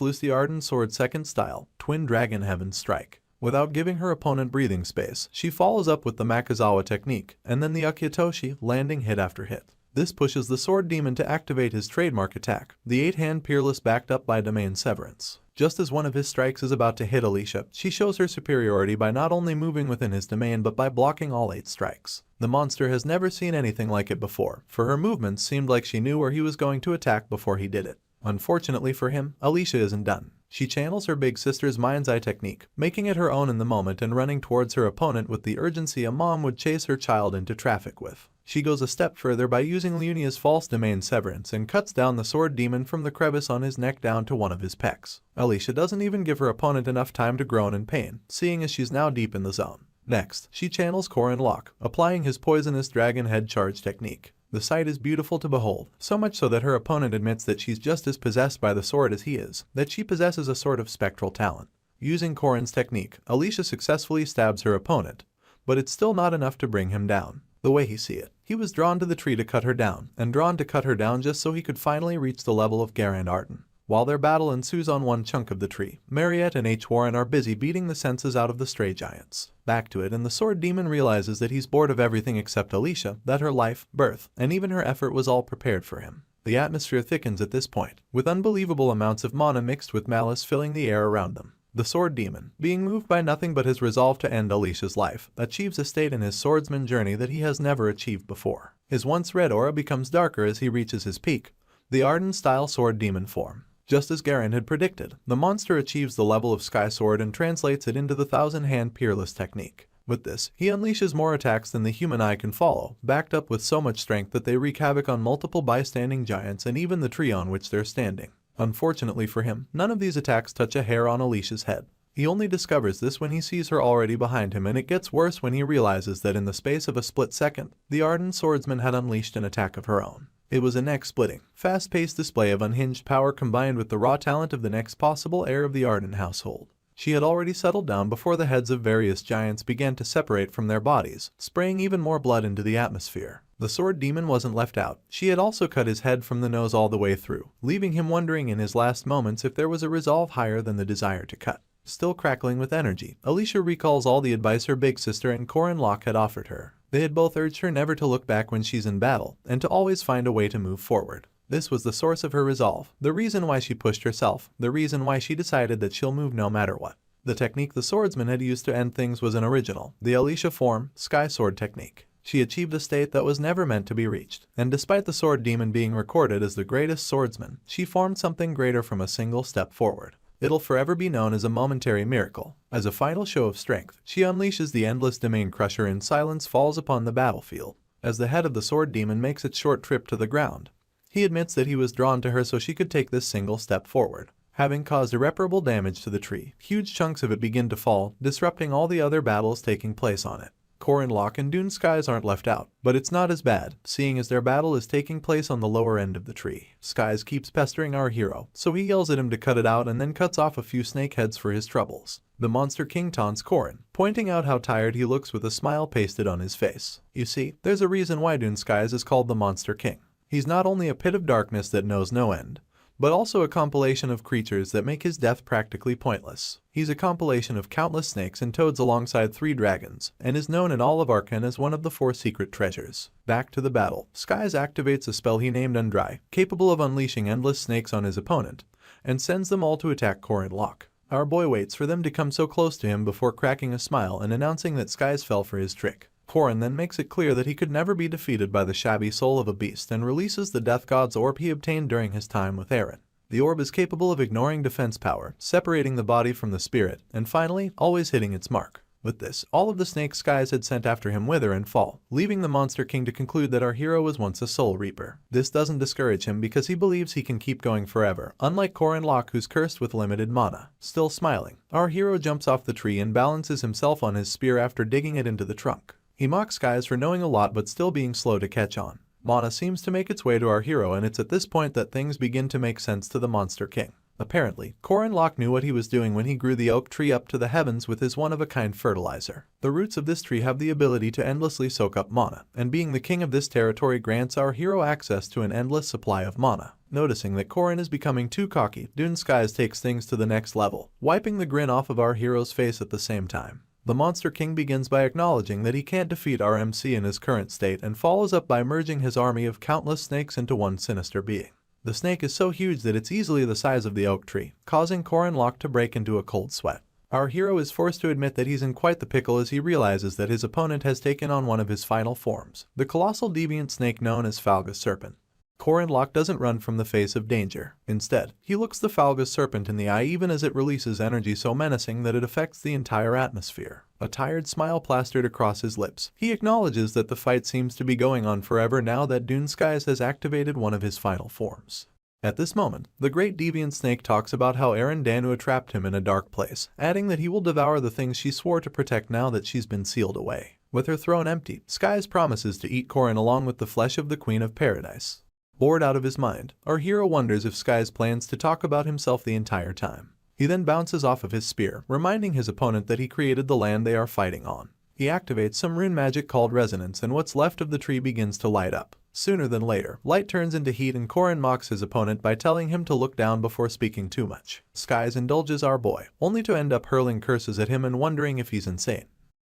loose the ardent sword second style, Twin Dragon Heaven Strike. Without giving her opponent breathing space, she follows up with the Makazawa technique, and then the Ukyatoshi, landing hit after hit. This pushes the sword demon to activate his trademark attack, the 8-hand Peerless, backed up by Domain Severance. Just as one of his strikes is about to hit Alicia, she shows her superiority by not only moving within his domain but by blocking all 8 strikes. The monster has never seen anything like it before, for her movements seemed like she knew where he was going to attack before he did it. Unfortunately for him, Alicia isn't done. She channels her big sister's mind's eye technique, making it her own in the moment and running towards her opponent with the urgency a mom would chase her child into traffic with. She goes a step further by using Leunia's false domain severance and cuts down the sword demon from the crevice on his neck down to one of his pecs. Alicia doesn't even give her opponent enough time to groan in pain, seeing as she's now deep in the zone. Next, she channels Korin Locke, applying his poisonous dragon head charge technique. The sight is beautiful to behold, so much so that her opponent admits that she's just as possessed by the sword as he is, that she possesses a sort of spectral talent. Using Korin's technique, Alicia successfully stabs her opponent, but it's still not enough to bring him down. The way he see it, he was drawn to the tree to cut her down, and drawn to cut her down just so he could finally reach the level of Garand Arden. While their battle ensues on one chunk of the tree, Mariette and H. Warren are busy beating the senses out of the stray giants. Back to it, and the sword demon realizes that he's bored of everything except Alicia, that her life, birth, and even her effort was all prepared for him. The atmosphere thickens at this point, with unbelievable amounts of mana mixed with malice filling the air around them. The sword demon, being moved by nothing but his resolve to end Alicia's life, achieves a state in his swordsman journey that he has never achieved before. His once red aura becomes darker as he reaches his peak, the Arden-style sword demon form. Just as Garand had predicted, the monster achieves the level of Sky Sword and translates it into the 1000-hand Peerless technique. With this, he unleashes more attacks than the human eye can follow, backed up with so much strength that they wreak havoc on multiple bystanding giants and even the tree on which they're standing. Unfortunately for him, none of these attacks touch a hair on Alicia's head. He only discovers this when he sees her already behind him, and it gets worse when he realizes that in the space of a split second, the Arden swordsman had unleashed an attack of her own. It was a neck-splitting, fast-paced display of unhinged power combined with the raw talent of the next possible heir of the Arden household. She had already settled down before the heads of various giants began to separate from their bodies, spraying even more blood into the atmosphere. The sword demon wasn't left out. She had also cut his head from the nose all the way through, leaving him wondering in his last moments if there was a resolve higher than the desire to cut. Still crackling with energy, Alicia recalls all the advice her big sister and Korin Locke had offered her. They had both urged her never to look back when she's in battle, and to always find a way to move forward. This was the source of her resolve, the reason why she pushed herself, the reason why she decided that she'll move no matter what. The technique the swordsman had used to end things was an original, the Alicia form, Sky Sword technique. She achieved a state that was never meant to be reached, and despite the sword demon being recorded as the greatest swordsman, she formed something greater from a single step forward. It'll forever be known as a momentary miracle. As a final show of strength, she unleashes the endless domain crusher and silence falls upon the battlefield. As the head of the sword demon makes its short trip to the ground, he admits that he was drawn to her so she could take this single step forward. Having caused irreparable damage to the tree, huge chunks of it begin to fall, disrupting all the other battles taking place on it. Korin Locke and Dune Skies aren't left out, but it's not as bad, seeing as their battle is taking place on the lower end of the tree. Skies keeps pestering our hero, so he yells at him to cut it out and then cuts off a few snake heads for his troubles. The Monster King taunts Korin, pointing out how tired he looks with a smile pasted on his face. You see, there's a reason why Dune Skies is called the Monster King. He's not only a pit of darkness that knows no end, but also a compilation of creatures that make his death practically pointless. He's a compilation of countless snakes and toads alongside 3 dragons, and is known in all of Arkan as one of the 4 secret treasures. Back to the battle. Skies activates a spell he named Undry, capable of unleashing endless snakes on his opponent, and sends them all to attack Korin Locke. Our boy waits for them to come so close to him before cracking a smile and announcing that Skies fell for his trick. Korin then makes it clear that he could never be defeated by the shabby soul of a beast and releases the Death God's orb he obtained during his time with Eren. The orb is capable of ignoring defense power, separating the body from the spirit, and finally, always hitting its mark. With this, all of the snakes Skies had sent after him wither and fall, leaving the Monster King to conclude that our hero was once a soul reaper. This doesn't discourage him because he believes he can keep going forever, unlike Korin Locke who's cursed with limited mana. Still smiling, our hero jumps off the tree and balances himself on his spear after digging it into the trunk. He mocks Skies for knowing a lot but still being slow to catch on. Mana seems to make its way to our hero, and it's at this point that things begin to make sense to the Monster King. Apparently, Korin Locke knew what he was doing when he grew the oak tree up to the heavens with his one-of-a-kind fertilizer. The roots of this tree have the ability to endlessly soak up mana, and being the king of this territory grants our hero access to an endless supply of mana. Noticing that Korin is becoming too cocky, Dune Skies takes things to the next level, wiping the grin off of our hero's face at the same time. The Monster King begins by acknowledging that he can't defeat our MC in his current state and follows up by merging his army of countless snakes into one sinister being. The snake is so huge that it's easily the size of the oak tree, causing Korin Locke to break into a cold sweat. Our hero is forced to admit that he's in quite the pickle as he realizes that his opponent has taken on one of his final forms, the colossal deviant snake known as Falgus Serpent. Korin Locke doesn't run from the face of danger. Instead, he looks the Falgus Serpent in the eye even as it releases energy so menacing that it affects the entire atmosphere. A tired smile plastered across his lips, he acknowledges that the fight seems to be going on forever now that Dune Skies has activated one of his final forms. At this moment, the great deviant snake talks about how Eren Danua trapped him in a dark place, adding that he will devour the things she swore to protect now that she's been sealed away. With her throne empty, Skies promises to eat Korin along with the flesh of the Queen of Paradise. Bored out of his mind, our hero wonders if Skies plans to talk about himself the entire time. He then bounces off of his spear, reminding his opponent that he created the land they are fighting on. He activates some rune magic called resonance and what's left of the tree begins to light up. Sooner than later, light turns into heat and Korin mocks his opponent by telling him to look down before speaking too much. Skies indulges our boy, only to end up hurling curses at him and wondering if he's insane.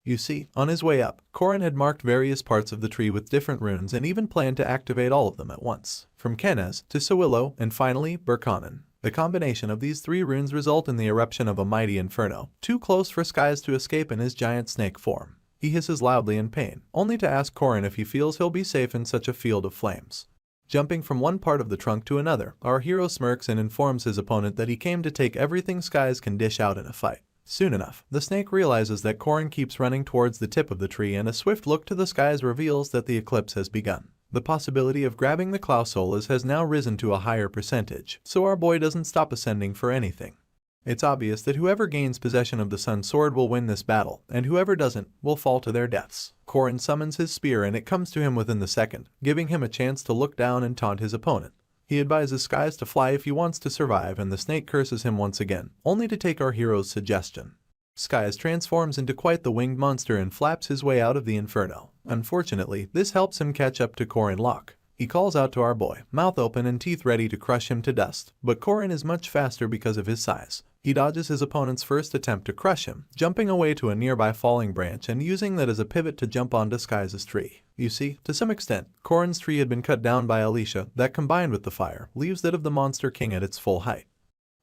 You see, on his way up, Korin had marked various parts of the tree with different runes and even planned to activate all of them at once, from Kenez to Sawillo and finally Berkanen. The combination of these 3 runes result in the eruption of a mighty inferno, too close for Skies to escape in his giant snake form. He hisses loudly in pain, only to ask Korin if he feels he'll be safe in such a field of flames. Jumping from one part of the trunk to another, our hero smirks and informs his opponent that he came to take everything Skies can dish out in a fight. Soon enough, the snake realizes that Korin keeps running towards the tip of the tree and a swift look to the skies reveals that the eclipse has begun. The possibility of grabbing the Klausolas has now risen to a higher percentage, so our boy doesn't stop ascending for anything. It's obvious that whoever gains possession of the Sun Sword will win this battle, and whoever doesn't will fall to their deaths. Korin summons his spear and it comes to him within the second, giving him a chance to look down and taunt his opponent. He advises Skies to fly if he wants to survive and the snake curses him once again, only to take our hero's suggestion. Skies transforms into quite the winged monster and flaps his way out of the inferno. Unfortunately, this helps him catch up to Korin Locke. He calls out to our boy, mouth open and teeth ready to crush him to dust, but Korin is much faster because of his size. He dodges his opponent's first attempt to crush him, jumping away to a nearby falling branch and using that as a pivot to jump onto Skies' tree. You see, to some extent, Korin's tree had been cut down by Alicia that combined with the fire, leaves that of the Monster King at its full height.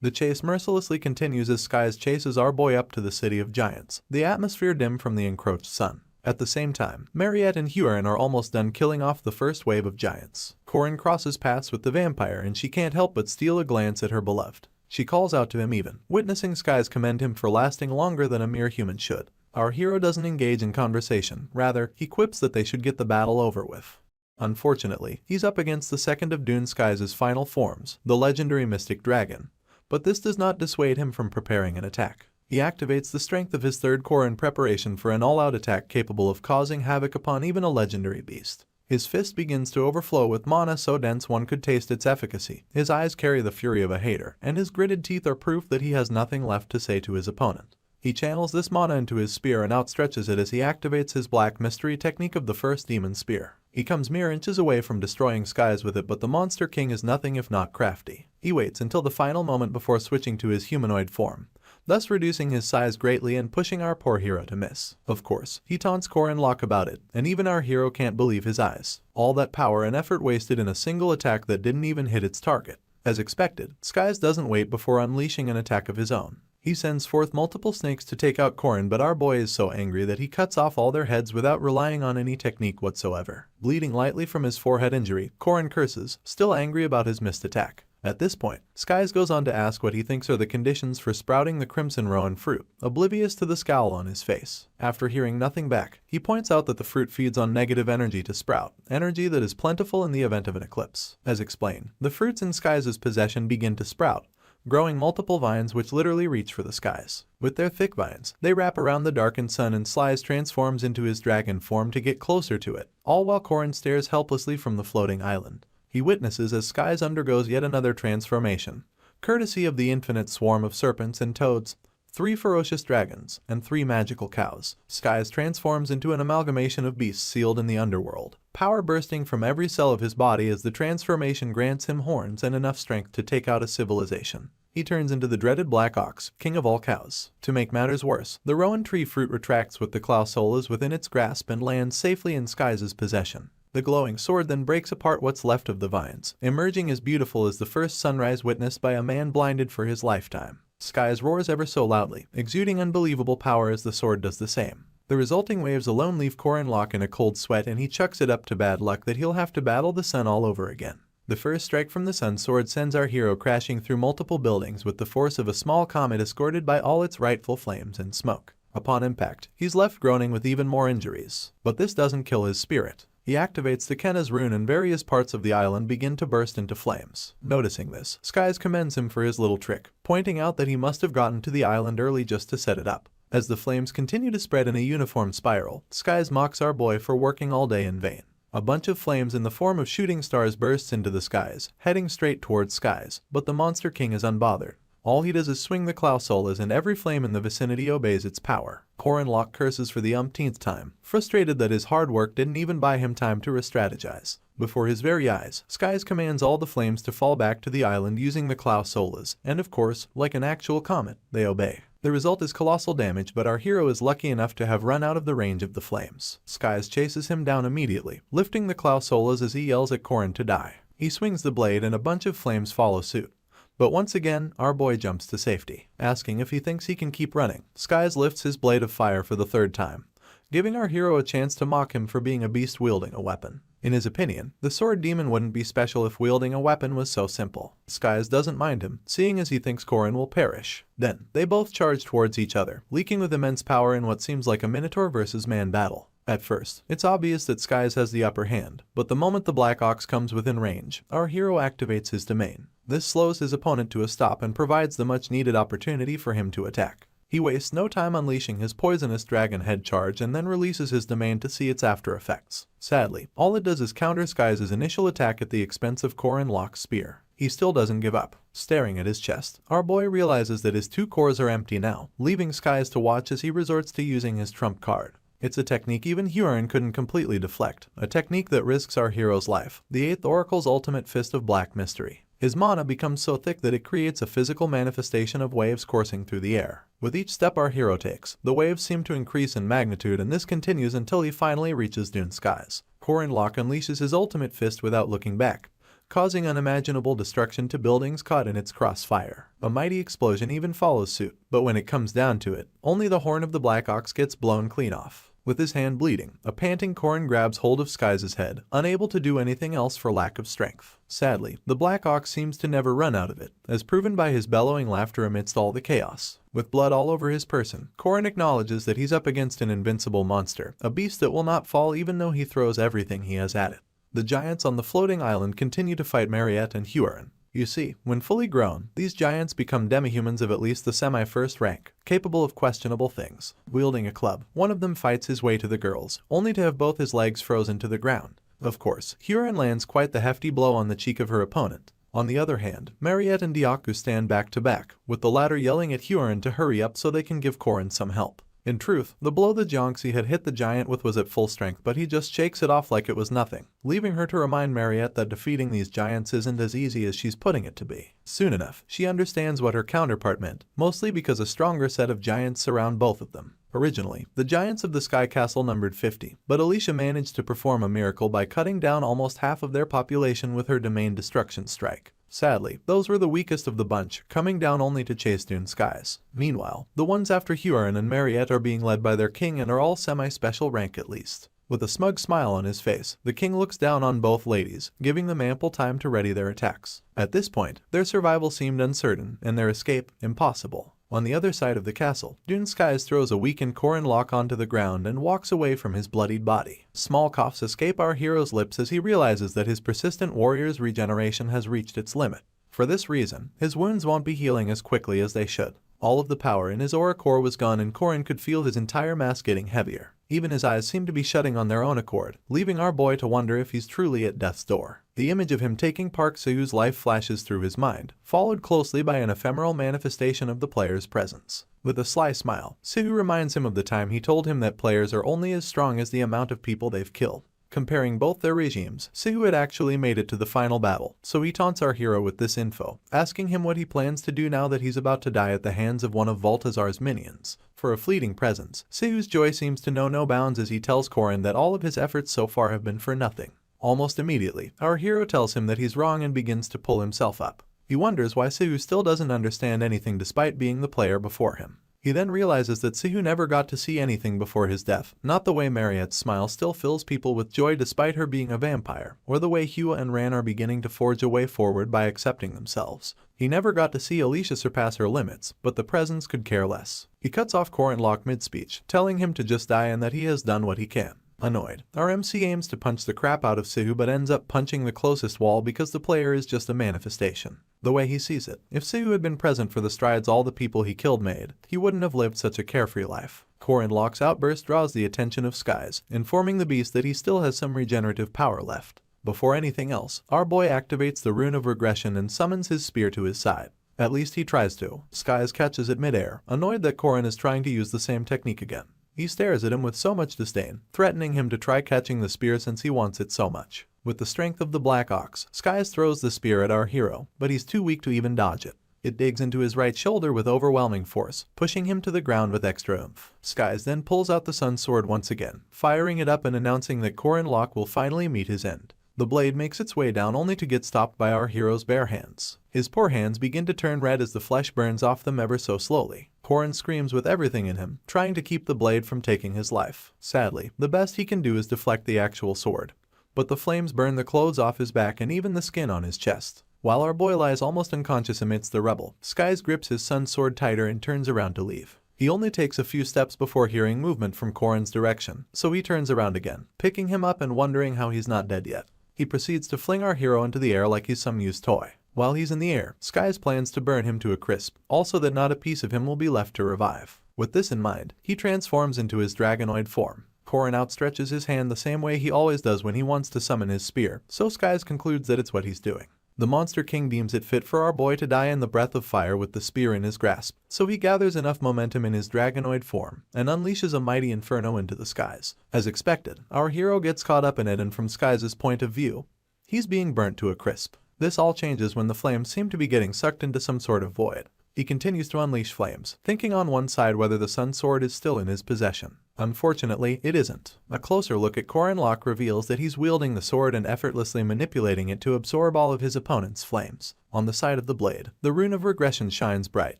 The chase mercilessly continues as Skies chases our boy up to the City of Giants, the atmosphere dim from the encroached sun. At the same time, Mariette and Huron are almost done killing off the first wave of giants. Korin crosses paths with the vampire and she can't help but steal a glance at her beloved. She calls out to him even, witnessing Skies commend him for lasting longer than a mere human should. Our hero doesn't engage in conversation, rather, he quips that they should get the battle over with. Unfortunately, he's up against the second of Dune Skies' final forms, the legendary Mystic Dragon. But this does not dissuade him from preparing an attack. He activates the strength of his third core in preparation for an all-out attack capable of causing havoc upon even a legendary beast. His fist begins to overflow with mana so dense one could taste its efficacy. His eyes carry the fury of a hater, and his gritted teeth are proof that he has nothing left to say to his opponent. He channels this mana into his spear and outstretches it as he activates his black mystery technique of the first demon spear. He comes mere inches away from destroying skies with it, but the Monster King is nothing if not crafty. He waits until the final moment before switching to his humanoid form, thus reducing his size greatly and pushing our poor hero to miss. Of course, he taunts Core and Locke about it, and even our hero can't believe his eyes. All that power and effort wasted in a single attack that didn't even hit its target. As expected, Skies doesn't wait before unleashing an attack of his own. He sends forth multiple snakes to take out Korin, but our boy is so angry that he cuts off all their heads without relying on any technique whatsoever. Bleeding lightly from his forehead injury, Korin curses, still angry about his missed attack. At this point, Skies goes on to ask what he thinks are the conditions for sprouting the Crimson Rowan fruit, oblivious to the scowl on his face. After hearing nothing back, he points out that the fruit feeds on negative energy to sprout, energy that is plentiful in the event of an eclipse. As explained, the fruits in Skies' possession begin to sprout, growing multiple vines which literally reach for the skies. With their thick vines, they wrap around the darkened sun, and Skies transforms into his dragon form to get closer to it, all while Korin stares helplessly from the floating island. He witnesses as Skies undergoes yet another transformation, courtesy of the infinite swarm of serpents and toads, 3 ferocious dragons, and 3 magical cows. Skies transforms into an amalgamation of beasts sealed in the underworld, power bursting from every cell of his body as the transformation grants him horns and enough strength to take out a civilization. He turns into the dreaded Black Ox, king of all cows. To make matters worse, the Rowan tree fruit retracts with the Clausolas within its grasp and lands safely in Skies' possession. The glowing sword then breaks apart what's left of the vines, emerging as beautiful as the first sunrise witnessed by a man blinded for his lifetime. Skies roars ever so loudly, exuding unbelievable power as the sword does the same. The resulting waves alone leave Korin Locke in a cold sweat, and he chucks it up to bad luck that he'll have to battle the sun all over again. The first strike from the sun sword sends our hero crashing through multiple buildings with the force of a small comet escorted by all its rightful flames and smoke. Upon impact, he's left groaning with even more injuries. But this doesn't kill his spirit. He activates the Kenna's rune and various parts of the island begin to burst into flames. Noticing this, Skies commends him for his little trick, pointing out that he must have gotten to the island early just to set it up. As the flames continue to spread in a uniform spiral, Skies mocks our boy for working all day in vain. A bunch of flames in the form of shooting stars bursts into the skies, heading straight towards Skies, but the Monster King is unbothered. All he does is swing the Clausolas, and every flame in the vicinity obeys its power. Korin Locke curses for the umpteenth time, frustrated that his hard work didn't even buy him time to re-strategize. Before his very eyes, Skies commands all the flames to fall back to the island using the Clausolas, and of course, like an actual comet, they obey. The result is colossal damage, but our hero is lucky enough to have run out of the range of the flames. Skies chases him down immediately, lifting the Clausolas as he yells at Korin to die. He swings the blade and a bunch of flames follow suit. But once again, our boy jumps to safety. Asking if he thinks he can keep running, Skies lifts his blade of fire for the 3rd time, giving our hero a chance to mock him for being a beast wielding a weapon. In his opinion, the sword demon wouldn't be special if wielding a weapon was so simple. Skies doesn't mind him, seeing as he thinks Korin will perish. Then, they both charge towards each other, leaking with immense power in what seems like a Minotaur versus man battle. At first, it's obvious that Skies has the upper hand, but the moment the Black Ox comes within range, our hero activates his domain. This slows his opponent to a stop and provides the much-needed opportunity for him to attack. He wastes no time unleashing his poisonous dragon head charge and then releases his domain to see its after effects. Sadly, all it does is counter Skies' initial attack at the expense of Korin Locke's spear. He still doesn't give up. Staring at his chest, our boy realizes that his 2 cores are empty now, leaving Skies to watch as he resorts to using his trump card. It's a technique even Huron couldn't completely deflect, a technique that risks our hero's life, the 8th Oracle's ultimate fist of black mystery. His mana becomes so thick that it creates a physical manifestation of waves coursing through the air. With each step our hero takes, the waves seem to increase in magnitude, and this continues until he finally reaches Dune Skies. Korin Locke unleashes his ultimate fist without looking back, causing unimaginable destruction to buildings caught in its crossfire. A mighty explosion even follows suit, but when it comes down to it, only the horn of the Black Ox gets blown clean off. With his hand bleeding, a panting Korin grabs hold of Skies' head, unable to do anything else for lack of strength. Sadly, the Black Ox seems to never run out of it, as proven by his bellowing laughter amidst all the chaos. With blood all over his person, Korin acknowledges that he's up against an invincible monster, a beast that will not fall even though he throws everything he has at it. The giants on the floating island continue to fight Mariette and Huron. You see, when fully grown, these giants become demihumans of at least the semi-first rank, capable of questionable things. Wielding a club, one of them fights his way to the girls, only to have both his legs frozen to the ground. Of course, Huron lands quite the hefty blow on the cheek of her opponent. On the other hand, Mariette and Diaku stand back to back, with the latter yelling at Huron to hurry up so they can give Korin some help. In truth, the blow the Jiangxi had hit the giant with was at full strength, but he just shakes it off like it was nothing, leaving her to remind Mariette that defeating these giants isn't as easy as she's putting it to be. Soon enough, she understands what her counterpart meant, mostly because a stronger set of giants surround both of them. Originally, the giants of the Sky Castle numbered 50, but Alicia managed to perform a miracle by cutting down almost half of their population with her domain destruction strike. Sadly, those were the weakest of the bunch, coming down only to chase Dune Skies. Meanwhile, the ones after Huron and Mariette are being led by their king and are all semi-special rank at least. With a smug smile on his face, the king looks down on both ladies, giving them ample time to ready their attacks. At this point, their survival seemed uncertain, and their escape impossible. On the other side of the castle, Dune Skies throws a weakened Corin Locke onto the ground and walks away from his bloodied body. Small coughs escape our hero's lips as he realizes that his persistent warrior's regeneration has reached its limit. For this reason, his wounds won't be healing as quickly as they should. All of the power in his aura core was gone and Corin could feel his entire mass getting heavier. Even his eyes seem to be shutting on their own accord, leaving our boy to wonder if he's truly at death's door. The image of him taking Park Sahu's life flashes through his mind, followed closely by an ephemeral manifestation of the player's presence. With a sly smile, Sahu reminds him of the time he told him that players are only as strong as the amount of people they've killed. Comparing both their regimes, Sahu had actually made it to the final battle, so he taunts our hero with this info, asking him what he plans to do now that he's about to die at the hands of one of Baltazar's minions. For a fleeting presence, Sahu's joy seems to know no bounds as he tells Corin that all of his efforts so far have been for nothing. Almost immediately, our hero tells him that he's wrong and begins to pull himself up. He wonders why Sahu still doesn't understand anything despite being the player before him. He then realizes that Sahu never got to see anything before his death, not the way Mariette's smile still fills people with joy despite her being a vampire, or the way Hua and Ran are beginning to forge a way forward by accepting themselves. He never got to see Alicia surpass her limits, but the presence could care less. He cuts off Corin Locke mid-speech, telling him to just die and that he has done what he can. Annoyed, our MC aims to punch the crap out of Sahu but ends up punching the closest wall because the player is just a manifestation. The way he sees it, if Sahu had been present for the strides all the people he killed made, he wouldn't have lived such a carefree life. Corin Locke's outburst draws the attention of Skies, informing the beast that he still has some regenerative power left. Before anything else, our boy activates the rune of regression and summons his spear to his side. At least he tries to. Skies catches it midair, annoyed that Corin is trying to use the same technique again. He stares at him with so much disdain, threatening him to try catching the spear since he wants it so much. With the strength of the Black Ox, Skies throws the spear at our hero, but he's too weak to even dodge it. It digs into his right shoulder with overwhelming force, pushing him to the ground with extra oomph. Skies then pulls out the Sun Sword once again, firing it up and announcing that Corin Locke will finally meet his end. The blade makes its way down only to get stopped by our hero's bare hands. His poor hands begin to turn red as the flesh burns off them ever so slowly. Corin screams with everything in him, trying to keep the blade from taking his life. Sadly, the best he can do is deflect the actual sword. But the flames burn the clothes off his back and even the skin on his chest. While our boy lies almost unconscious amidst the rubble, Skies grips his Sun Sword tighter and turns around to leave. He only takes a few steps before hearing movement from Corin's direction, so he turns around again, picking him up and wondering how he's not dead yet. He proceeds to fling our hero into the air like he's some used toy. While he's in the air, Skies plans to burn him to a crisp, also that not a piece of him will be left to revive. With this in mind, he transforms into his dragonoid form. Corin outstretches his hand the same way he always does when he wants to summon his spear, so Skies concludes that it's what he's doing. The Monster King deems it fit for our boy to die in the breath of fire with the spear in his grasp, so he gathers enough momentum in his dragonoid form and unleashes a mighty inferno into the skies. As expected, our hero gets caught up in it, and from Skies' point of view, he's being burnt to a crisp. This all changes when the flames seem to be getting sucked into some sort of void. He continues to unleash flames, thinking on one side whether the Sun Sword is still in his possession. Unfortunately, it isn't. A closer look at Corin Locke reveals that he's wielding the sword and effortlessly manipulating it to absorb all of his opponent's flames. On the side of the blade, the rune of regression shines bright,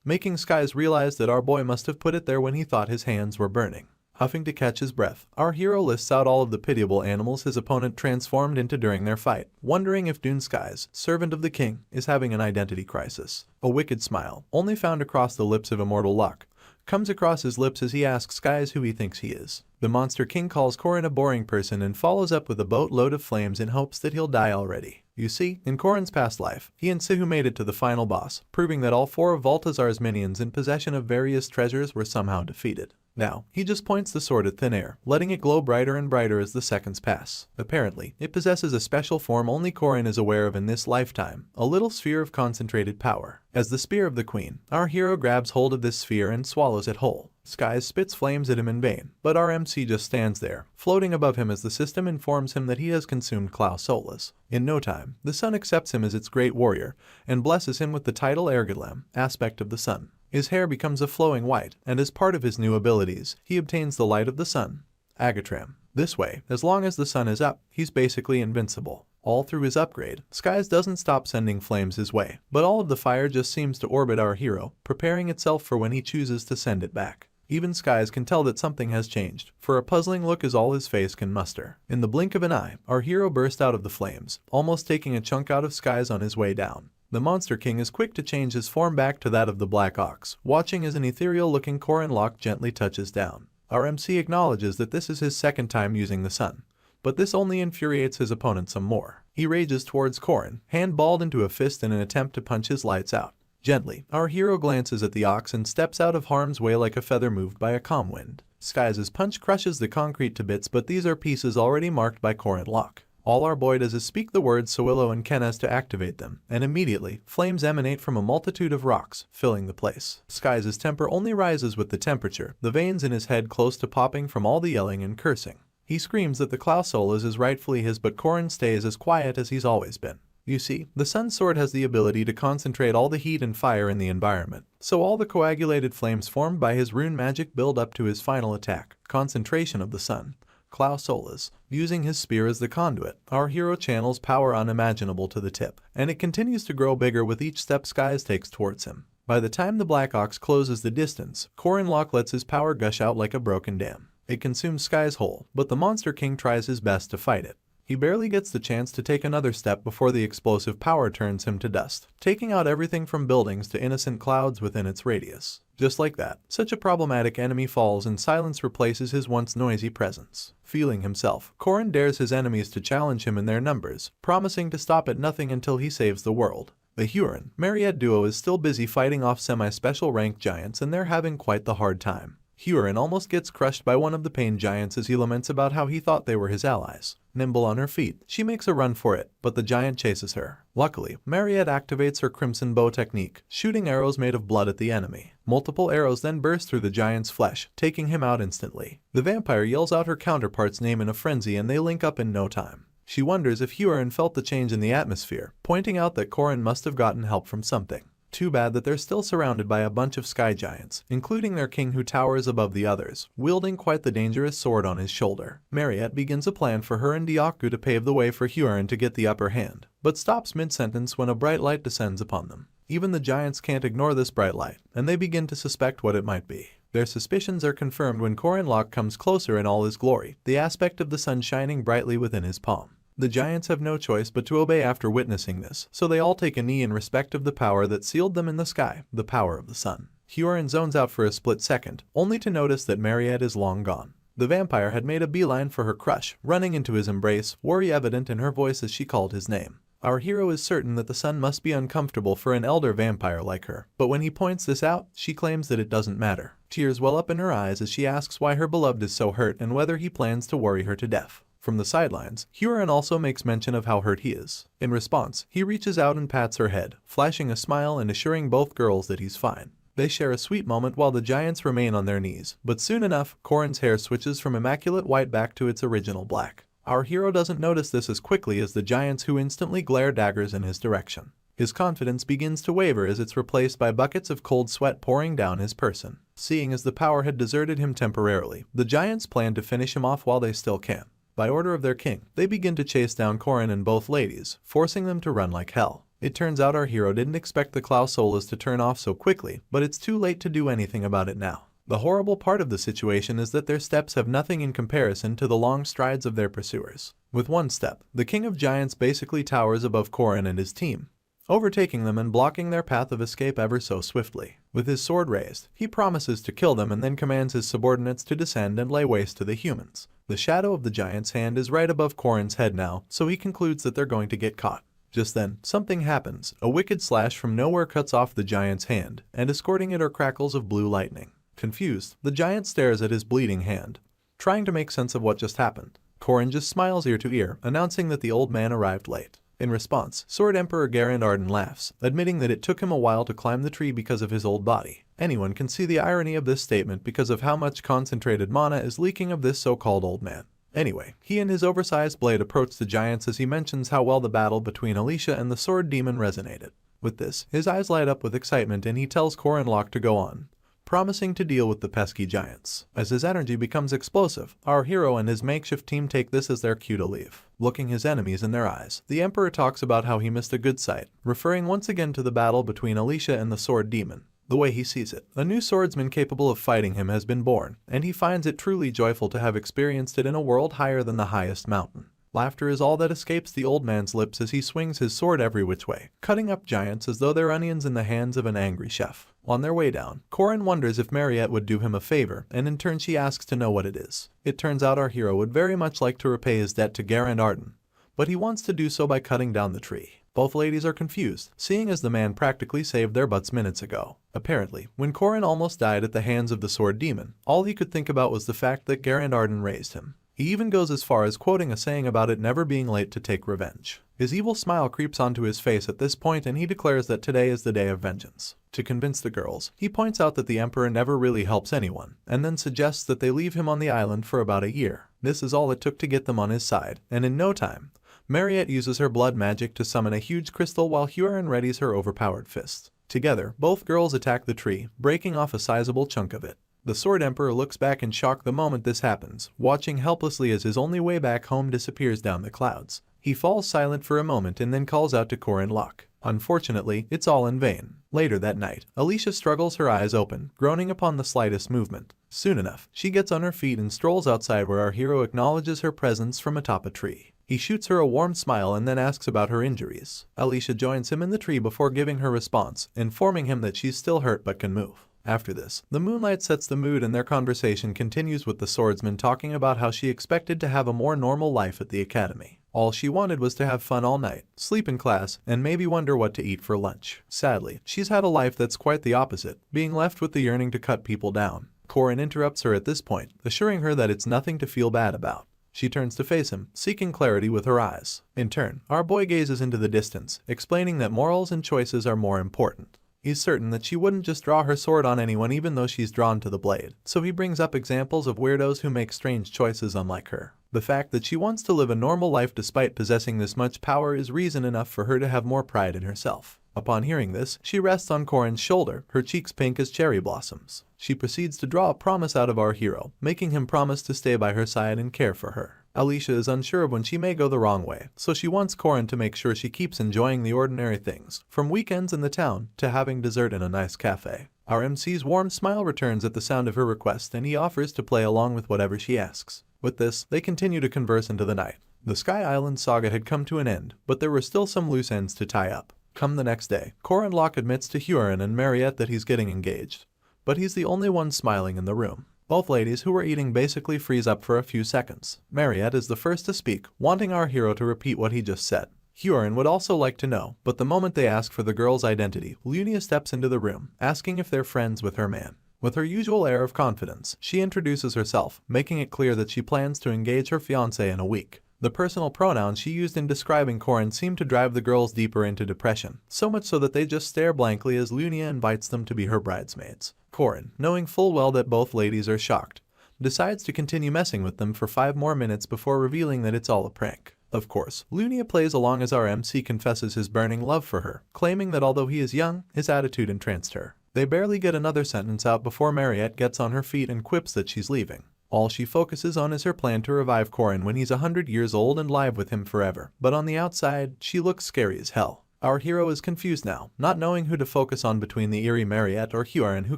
making Skies realize that our boy must have put it there when he thought his hands were burning. Huffing to catch his breath, our hero lists out all of the pitiable animals his opponent transformed into during their fight, wondering if Dune Skies, servant of the king, is having an identity crisis. A wicked smile, only found across the lips of immortal Locke, comes across his lips as he asks Skies who he thinks he is. The Monster King calls Corin a boring person and follows up with a boatload of flames in hopes that he'll die already. You see, in Corin's past life, he and Sahu made it to the final boss, proving that all 4 of Baltazar's minions in possession of various treasures were somehow defeated. Now, he just points the sword at thin air, letting it glow brighter and brighter as the seconds pass. Apparently, it possesses a special form only Corin is aware of in this lifetime, a little sphere of concentrated power. As the spear of the queen, our hero grabs hold of this sphere and swallows it whole. Skies spits flames at him in vain, but our MC just stands there, floating above him as the system informs him that he has consumed Klaus Solas. In no time, the sun accepts him as its great warrior, and blesses him with the title Ergedlam, aspect of the sun. His hair becomes a flowing white, and as part of his new abilities, he obtains the light of the sun, Agatram. This way, as long as the sun is up, he's basically invincible. All through his upgrade, Skies doesn't stop sending flames his way, but all of the fire just seems to orbit our hero, preparing itself for when he chooses to send it back. Even Skies can tell that something has changed, for a puzzling look is all his face can muster. In the blink of an eye, our hero burst out of the flames, almost taking a chunk out of Skies on his way down. The Monster King is quick to change his form back to that of the Black Ox, watching as an ethereal-looking Korin lock gently touches down. Our MC acknowledges that this is his second time using the sun, but this only infuriates his opponent some more. He rages towards Korin, hand balled into a fist in an attempt to punch his lights out. Gently, our hero glances at the ox and steps out of harm's way like a feather moved by a calm wind. Skies' punch crushes the concrete to bits, but these are pieces already marked by Korin lock. All our boy does is speak the words Soillo and Kenes to activate them, and immediately, flames emanate from a multitude of rocks, filling the place. Skies' temper only rises with the temperature, the veins in his head close to popping from all the yelling and cursing. He screams that the Klausolas is rightfully his, but Korin stays as quiet as he's always been. You see, the Sun Sword has the ability to concentrate all the heat and fire in the environment, so all the coagulated flames formed by his rune magic build up to his final attack, Concentration of the Sun. Klausolas. Using his spear as the conduit, our hero channels power unimaginable to the tip, and it continues to grow bigger with each step Skies takes towards him. By the time the Black Ox closes the distance, Korin Lock lets his power gush out like a broken dam. It consumes Skies whole, but the Monster King tries his best to fight it. He barely gets the chance to take another step before the explosive power turns him to dust, taking out everything from buildings to innocent clouds within its radius. Just like that, such a problematic enemy falls and silence replaces his once noisy presence. Feeling himself, Korin dares his enemies to challenge him in their numbers, promising to stop at nothing until he saves the world. The Huron Mariette duo is still busy fighting off semi-special ranked giants, and they're having quite the hard time. Huron almost gets crushed by one of the pain giants as he laments about how he thought they were his allies. Nimble on her feet, she makes a run for it, but the giant chases her. Luckily, Mariette activates her crimson bow technique, shooting arrows made of blood at the enemy. Multiple arrows then burst through the giant's flesh, taking him out instantly. The vampire yells out her counterpart's name in a frenzy and they link up in no time. She wonders if Huron felt the change in the atmosphere, pointing out that Korin must have gotten help from something. Too bad that they're still surrounded by a bunch of sky giants, including their king who towers above the others, wielding quite the dangerous sword on his shoulder. Mariette begins a plan for her and Diaku to pave the way for Huron to get the upper hand, but stops mid-sentence when a bright light descends upon them. Even the giants can't ignore this bright light, and they begin to suspect what it might be. Their suspicions are confirmed when Korin Lock comes closer in all his glory, the aspect of the sun shining brightly within his palm. The giants have no choice but to obey after witnessing this, so they all take a knee in respect of the power that sealed them in the sky, the power of the sun. Huron zones out for a split second, only to notice that Mariette is long gone. The vampire had made a beeline for her crush, running into his embrace, worry evident in her voice as she called his name. Our hero is certain that the sun must be uncomfortable for an elder vampire like her, but when he points this out, she claims that it doesn't matter. Tears well up in her eyes as she asks why her beloved is so hurt and whether he plans to worry her to death. From the sidelines, Huron also makes mention of how hurt he is. In response, he reaches out and pats her head, flashing a smile and assuring both girls that he's fine. They share a sweet moment while the giants remain on their knees, but soon enough, Korin's hair switches from immaculate white back to its original black. Our hero doesn't notice this as quickly as the giants, who instantly glare daggers in his direction. His confidence begins to waver as it's replaced by buckets of cold sweat pouring down his person. Seeing as the power had deserted him temporarily, the giants plan to finish him off while they still can. By order of their king, they begin to chase down Korin and both ladies, forcing them to run like hell. It turns out our hero didn't expect the Klausolas to turn off so quickly, but it's too late to do anything about it now. The horrible part of the situation is that their steps have nothing in comparison to the long strides of their pursuers. With one step, the king of giants basically towers above Korin and his team, overtaking them and blocking their path of escape ever so swiftly. With his sword raised, he promises to kill them and then commands his subordinates to descend and lay waste to the humans. The shadow of the giant's hand is right above Korin's head now, so he concludes that they're going to get caught. Just then, something happens. A wicked slash from nowhere cuts off the giant's hand, and escorting it are crackles of blue lightning. Confused, the giant stares at his bleeding hand, trying to make sense of what just happened. Korin just smiles ear to ear, announcing that the old man arrived late. In response, Sword Emperor Garand Arden laughs, admitting that it took him a while to climb the tree because of his old body. Anyone can see the irony of this statement because of how much concentrated mana is leaking of this so-called old man. Anyway, he and his oversized blade approach the giants as he mentions how well the battle between Alicia and the sword demon resonated. With this, his eyes light up with excitement and he tells Core and Locke to go on, promising to deal with the pesky giants. As his energy becomes explosive, our hero and his makeshift team take this as their cue to leave. Looking his enemies in their eyes, the Emperor talks about how he missed a good sight, referring once again to the battle between Alicia and the sword demon. The way he sees it, a new swordsman capable of fighting him has been born, and he finds it truly joyful to have experienced it in a world higher than the highest mountain. Laughter is all that escapes the old man's lips as he swings his sword every which way, cutting up giants as though they're onions in the hands of an angry chef. On their way down, Corin wonders if Mariette would do him a favor, and in turn she asks to know what it is. It turns out our hero would very much like to repay his debt to Garand Arden, but he wants to do so by cutting down the tree. Both ladies are confused, seeing as the man practically saved their butts minutes ago. Apparently, when Corin almost died at the hands of the sword demon, all he could think about was the fact that Garand Arden raised him. He even goes as far as quoting a saying about it never being late to take revenge. His evil smile creeps onto his face at this point and he declares that today is the day of vengeance. To convince the girls, he points out that the Emperor never really helps anyone, and then suggests that they leave him on the island for about a year. This is all it took to get them on his side, and in no time, Mariette uses her blood magic to summon a huge crystal while Huron readies her overpowered fists. Together, both girls attack the tree, breaking off a sizable chunk of it. The Sword Emperor looks back in shock the moment this happens, watching helplessly as his only way back home disappears down the clouds. He falls silent for a moment and then calls out to Core and Locke. Unfortunately, it's all in vain. Later that night, Alicia struggles her eyes open, groaning upon the slightest movement. Soon enough, she gets on her feet and strolls outside where our hero acknowledges her presence from atop a tree. He shoots her a warm smile and then asks about her injuries. Alicia joins him in the tree before giving her response, informing him that she's still hurt but can move. After this, the moonlight sets the mood and their conversation continues with the swordsman talking about how she expected to have a more normal life at the academy. All she wanted was to have fun all night, sleep in class, and maybe wonder what to eat for lunch. Sadly, she's had a life that's quite the opposite, being left with the yearning to cut people down. Corin interrupts her at this point, assuring her that it's nothing to feel bad about. She turns to face him, seeking clarity with her eyes. In turn, our boy gazes into the distance, explaining that morals and choices are more important. He's certain that she wouldn't just draw her sword on anyone even though she's drawn to the blade, so he brings up examples of weirdos who make strange choices unlike her. The fact that she wants to live a normal life despite possessing this much power is reason enough for her to have more pride in herself. Upon hearing this, she rests on Corin's shoulder, her cheeks pink as cherry blossoms. She proceeds to draw a promise out of our hero, making him promise to stay by her side and care for her. Alicia is unsure of when she may go the wrong way, so she wants Corin to make sure she keeps enjoying the ordinary things, from weekends in the town to having dessert in a nice cafe. Our MC's warm smile returns at the sound of her request and he offers to play along with whatever she asks. With this, they continue to converse into the night. The Sky Island saga had come to an end, but there were still some loose ends to tie up. Come the next day, Corin Locke admits to Huron and Mariette that he's getting engaged, but he's the only one smiling in the room. Both ladies who were eating basically freeze up for a few seconds. Mariette is the first to speak, wanting our hero to repeat what he just said. Huron would also like to know, but the moment they ask for the girl's identity, Lunia steps into the room, asking if they're friends with her man. With her usual air of confidence, she introduces herself, making it clear that she plans to engage her fiancé in a week. The personal pronouns she used in describing Corin seem to drive the girls deeper into depression, so much so that they just stare blankly as Lunia invites them to be her bridesmaids. Corin, knowing full well that both ladies are shocked, decides to continue messing with them for 5 more minutes before revealing that it's all a prank. Of course, Lunia plays along as our MC confesses his burning love for her, claiming that although he is young, his attitude entranced her. They barely get another sentence out before Mariette gets on her feet and quips that she's leaving. All she focuses on is her plan to revive Corin when he's 100 years old and live with him forever, but on the outside, she looks scary as hell. Our hero is confused now, not knowing who to focus on between the eerie Mariette or Huron who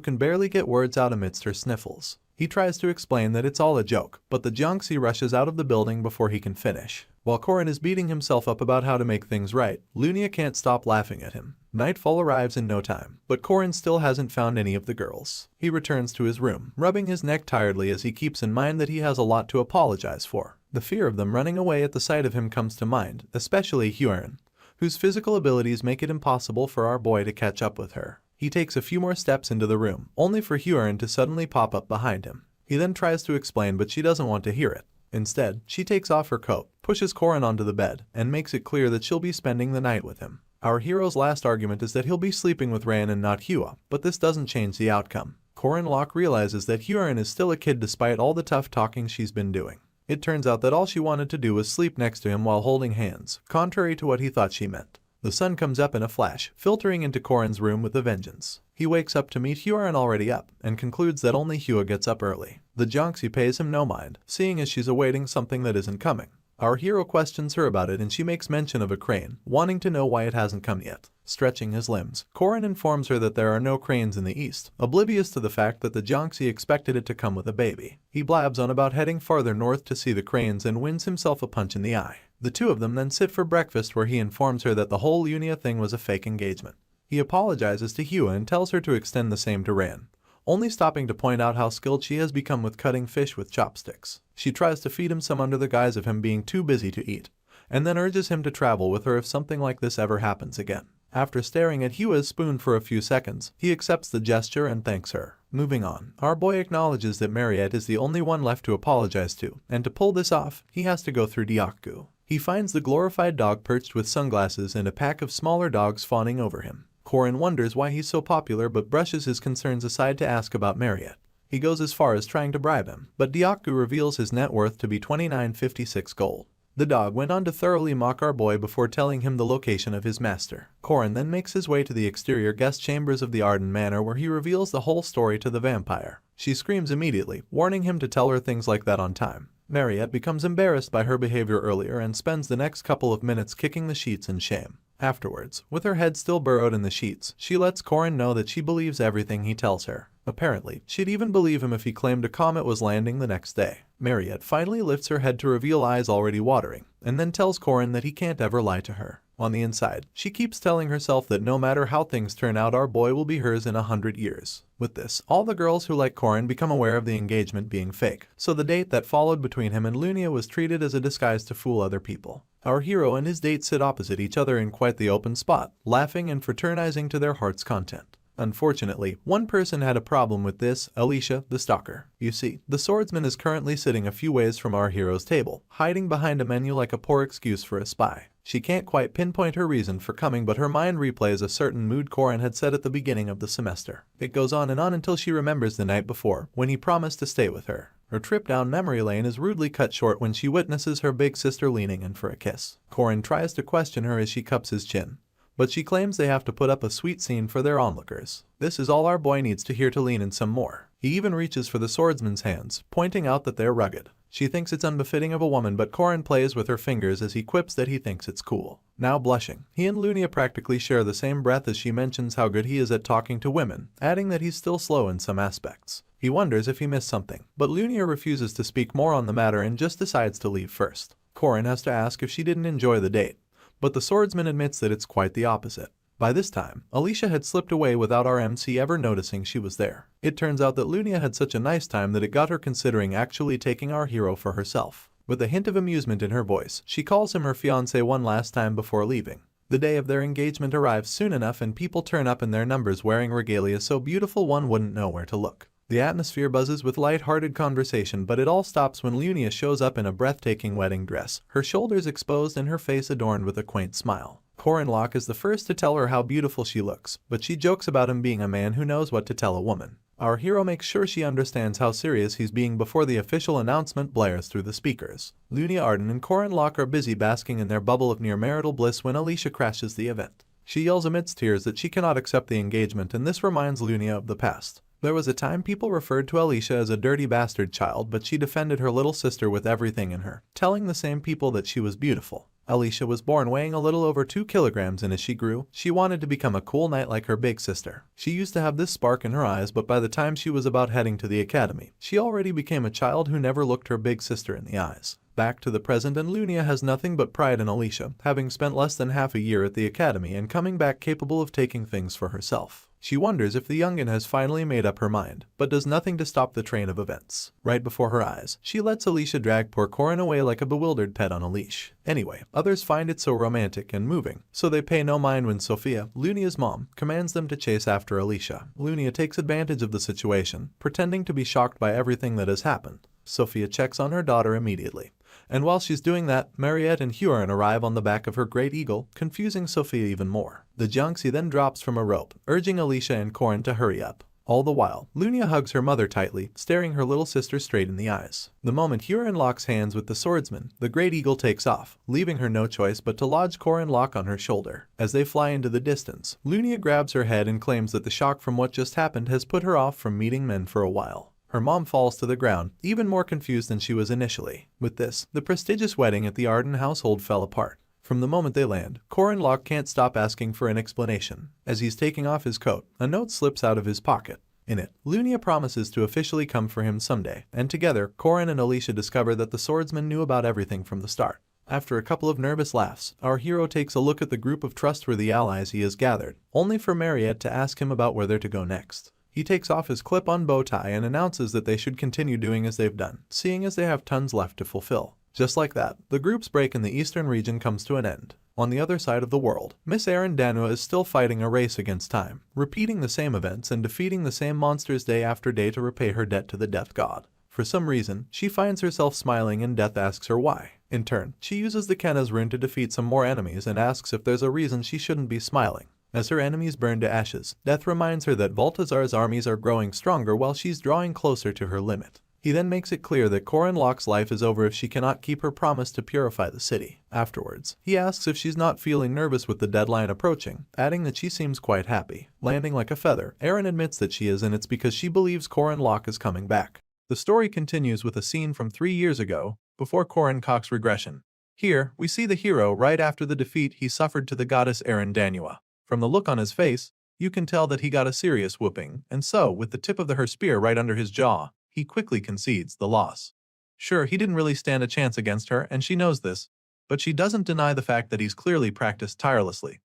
can barely get words out amidst her sniffles. He tries to explain that it's all a joke, but the Jiangxi rushes out of the building before he can finish. While Corin is beating himself up about how to make things right, Lunia can't stop laughing at him. Nightfall arrives in no time, but Corin still hasn't found any of the girls. He returns to his room, rubbing his neck tiredly as he keeps in mind that he has a lot to apologize for. The fear of them running away at the sight of him comes to mind, especially Huron, whose physical abilities make it impossible for our boy to catch up with her. He takes a few more steps into the room, only for Huron to suddenly pop up behind him. He then tries to explain, but she doesn't want to hear it. Instead, she takes off her coat, pushes Corin onto the bed, and makes it clear that she'll be spending the night with him. Our hero's last argument is that he'll be sleeping with Ran and not Hua, but this doesn't change the outcome. Corin Locke realizes that Huron is still a kid despite all the tough talking she's been doing. It turns out that all she wanted to do was sleep next to him while holding hands, contrary to what he thought she meant. The sun comes up in a flash, filtering into Corin's room with a vengeance. He wakes up to meet Huron already up, and concludes that only Hua gets up early. The Jonxie pays him no mind, seeing as she's awaiting something that isn't coming. Our hero questions her about it and she makes mention of a crane, wanting to know why it hasn't come yet. Stretching his limbs, Corin informs her that there are no cranes in the east, oblivious to the fact that the Jonxie expected it to come with a baby. He blabs on about heading farther north to see the cranes and wins himself a punch in the eye. The two of them then sit for breakfast where he informs her that the whole Lunia thing was a fake engagement. He apologizes to Hua and tells her to extend the same to Ran, only stopping to point out how skilled she has become with cutting fish with chopsticks. She tries to feed him some under the guise of him being too busy to eat, and then urges him to travel with her if something like this ever happens again. After staring at Hua's spoon for a few seconds, he accepts the gesture and thanks her. Moving on, our boy acknowledges that Mariette is the only one left to apologize to, and to pull this off, he has to go through Diaku. He finds the glorified dog perched with sunglasses and a pack of smaller dogs fawning over him. Corin wonders why he's so popular but brushes his concerns aside to ask about Mariette. He goes as far as trying to bribe him, but Diaku reveals his net worth to be 2956 gold. The dog went on to thoroughly mock our boy before telling him the location of his master. Corin then makes his way to the exterior guest chambers of the Arden Manor where he reveals the whole story to the vampire. She screams immediately, warning him to tell her things like that on time. Mariette becomes embarrassed by her behavior earlier and spends the next couple of minutes kicking the sheets in shame. Afterwards, with her head still burrowed in the sheets, she lets Corin know that she believes everything he tells her. Apparently, she'd even believe him if he claimed a comet was landing the next day. Mariette finally lifts her head to reveal eyes already watering, and then tells Corin that he can't ever lie to her. On the inside, she keeps telling herself that no matter how things turn out, our boy will be hers in 100 years. With this, all the girls who like Corin become aware of the engagement being fake, so the date that followed between him and Lunia was treated as a disguise to fool other people. Our hero and his date sit opposite each other in quite the open spot, laughing and fraternizing to their heart's content. Unfortunately, one person had a problem with this, Alicia, the stalker. You see, the swordsman is currently sitting a few ways from our hero's table, hiding behind a menu like a poor excuse for a spy. She can't quite pinpoint her reason for coming, but her mind replays a certain mood Corin had set at the beginning of the semester. It goes on and on until she remembers the night before, when he promised to stay with her. Her trip down memory lane is rudely cut short when she witnesses her big sister leaning in for a kiss. Corin tries to question her as she cups his chin, but she claims they have to put up a sweet scene for their onlookers. This is all our boy needs to hear to lean in some more. He even reaches for the swordsman's hands, pointing out that they're rugged. She thinks it's unbefitting of a woman, but Corin plays with her fingers as he quips that he thinks it's cool. Now blushing, he and Lunia practically share the same breath as she mentions how good he is at talking to women, adding that he's still slow in some aspects. He wonders if he missed something, but Lunia refuses to speak more on the matter and just decides to leave first. Corin has to ask if she didn't enjoy the date, but the swordsman admits that it's quite the opposite. By this time, Alicia had slipped away without our MC ever noticing she was there. It turns out that Lunia had such a nice time that it got her considering actually taking our hero for herself. With a hint of amusement in her voice, she calls him her fiancé one last time before leaving. The day of their engagement arrives soon enough and people turn up in their numbers wearing regalia so beautiful one wouldn't know where to look. The atmosphere buzzes with light-hearted conversation, but it all stops when Lunia shows up in a breathtaking wedding dress, her shoulders exposed and her face adorned with a quaint smile. Corin Locke is the first to tell her how beautiful she looks, but she jokes about him being a man who knows what to tell a woman. Our hero makes sure she understands how serious he's being before the official announcement blares through the speakers. Lunia Arden and Corin Locke are busy basking in their bubble of near-marital bliss when Alicia crashes the event. She yells amidst tears that she cannot accept the engagement, and this reminds Lunia of the past. There was a time people referred to Alicia as a dirty bastard child, but she defended her little sister with everything in her, telling the same people that she was beautiful. Alicia was born weighing a little over 2 kilograms, and as she grew, she wanted to become a cool knight like her big sister. She used to have this spark in her eyes, but by the time she was about heading to the academy, she already became a child who never looked her big sister in the eyes. Back to the present, and Lunia has nothing but pride in Alicia, having spent less than half a year at the academy and coming back capable of taking things for herself. She wonders if the youngin has finally made up her mind, but does nothing to stop the train of events. Right before her eyes, she lets Alicia drag poor Corin away like a bewildered pet on a leash. Anyway, others find it so romantic and moving, so they pay no mind when Sophia, Lunia's mom, commands them to chase after Alicia. Lunia takes advantage of the situation, pretending to be shocked by everything that has happened. Sophia checks on her daughter immediately, And while she's doing that, Mariette and Huron arrive on the back of her great eagle, confusing Sophia even more. The Jiangxi then drops from a rope, urging Alicia and Corin to hurry up. All the while, Lunia hugs her mother tightly, staring her little sister straight in the eyes. The moment Huron locks hands with the swordsman, the great eagle takes off, leaving her no choice but to lodge Corin lock on her shoulder. As they fly into the distance, Lunia grabs her head and claims that the shock from what just happened has put her off from meeting men for a while. Her mom falls to the ground, even more confused than she was initially. With this, the prestigious wedding at the Arden household fell apart. From the moment they land, Corin Locke can't stop asking for an explanation. As he's taking off his coat, a note slips out of his pocket. In it, Lunia promises to officially come for him someday, and together, Corin and Alicia discover that the swordsman knew about everything from the start. After a couple of nervous laughs, our hero takes a look at the group of trustworthy allies he has gathered, only for Mariette to ask him about where they're to go next. He takes off his clip-on bow tie and announces that they should continue doing as they've done, seeing as they have tons left to fulfill. Just like that, the group's break in the eastern region comes to an end. On the other side of the world, Miss Erin Danua is still fighting a race against time, repeating the same events and defeating the same monsters day after day to repay her debt to the Death God. For some reason, she finds herself smiling and Death asks her why. In turn, she uses the Kenna's rune to defeat some more enemies and asks if there's a reason she shouldn't be smiling. As her enemies burn to ashes, Death reminds her that Baltazar's armies are growing stronger while she's drawing closer to her limit. He then makes it clear that Corin Locke's life is over if she cannot keep her promise to purify the city. Afterwards, he asks if she's not feeling nervous with the deadline approaching, adding that she seems quite happy. Landing like a feather, Erin admits that she is, and it's because she believes Corin Locke is coming back. The story continues with a scene from 3 years ago, before Corin Cox's regression. Here, we see the hero right after the defeat he suffered to the goddess Erin Danua. From the look on his face, you can tell that he got a serious whooping, and so, with the tip of her spear right under his jaw, he quickly concedes the loss. Sure, he didn't really stand a chance against her, and she knows this, but she doesn't deny the fact that he's clearly practiced tirelessly.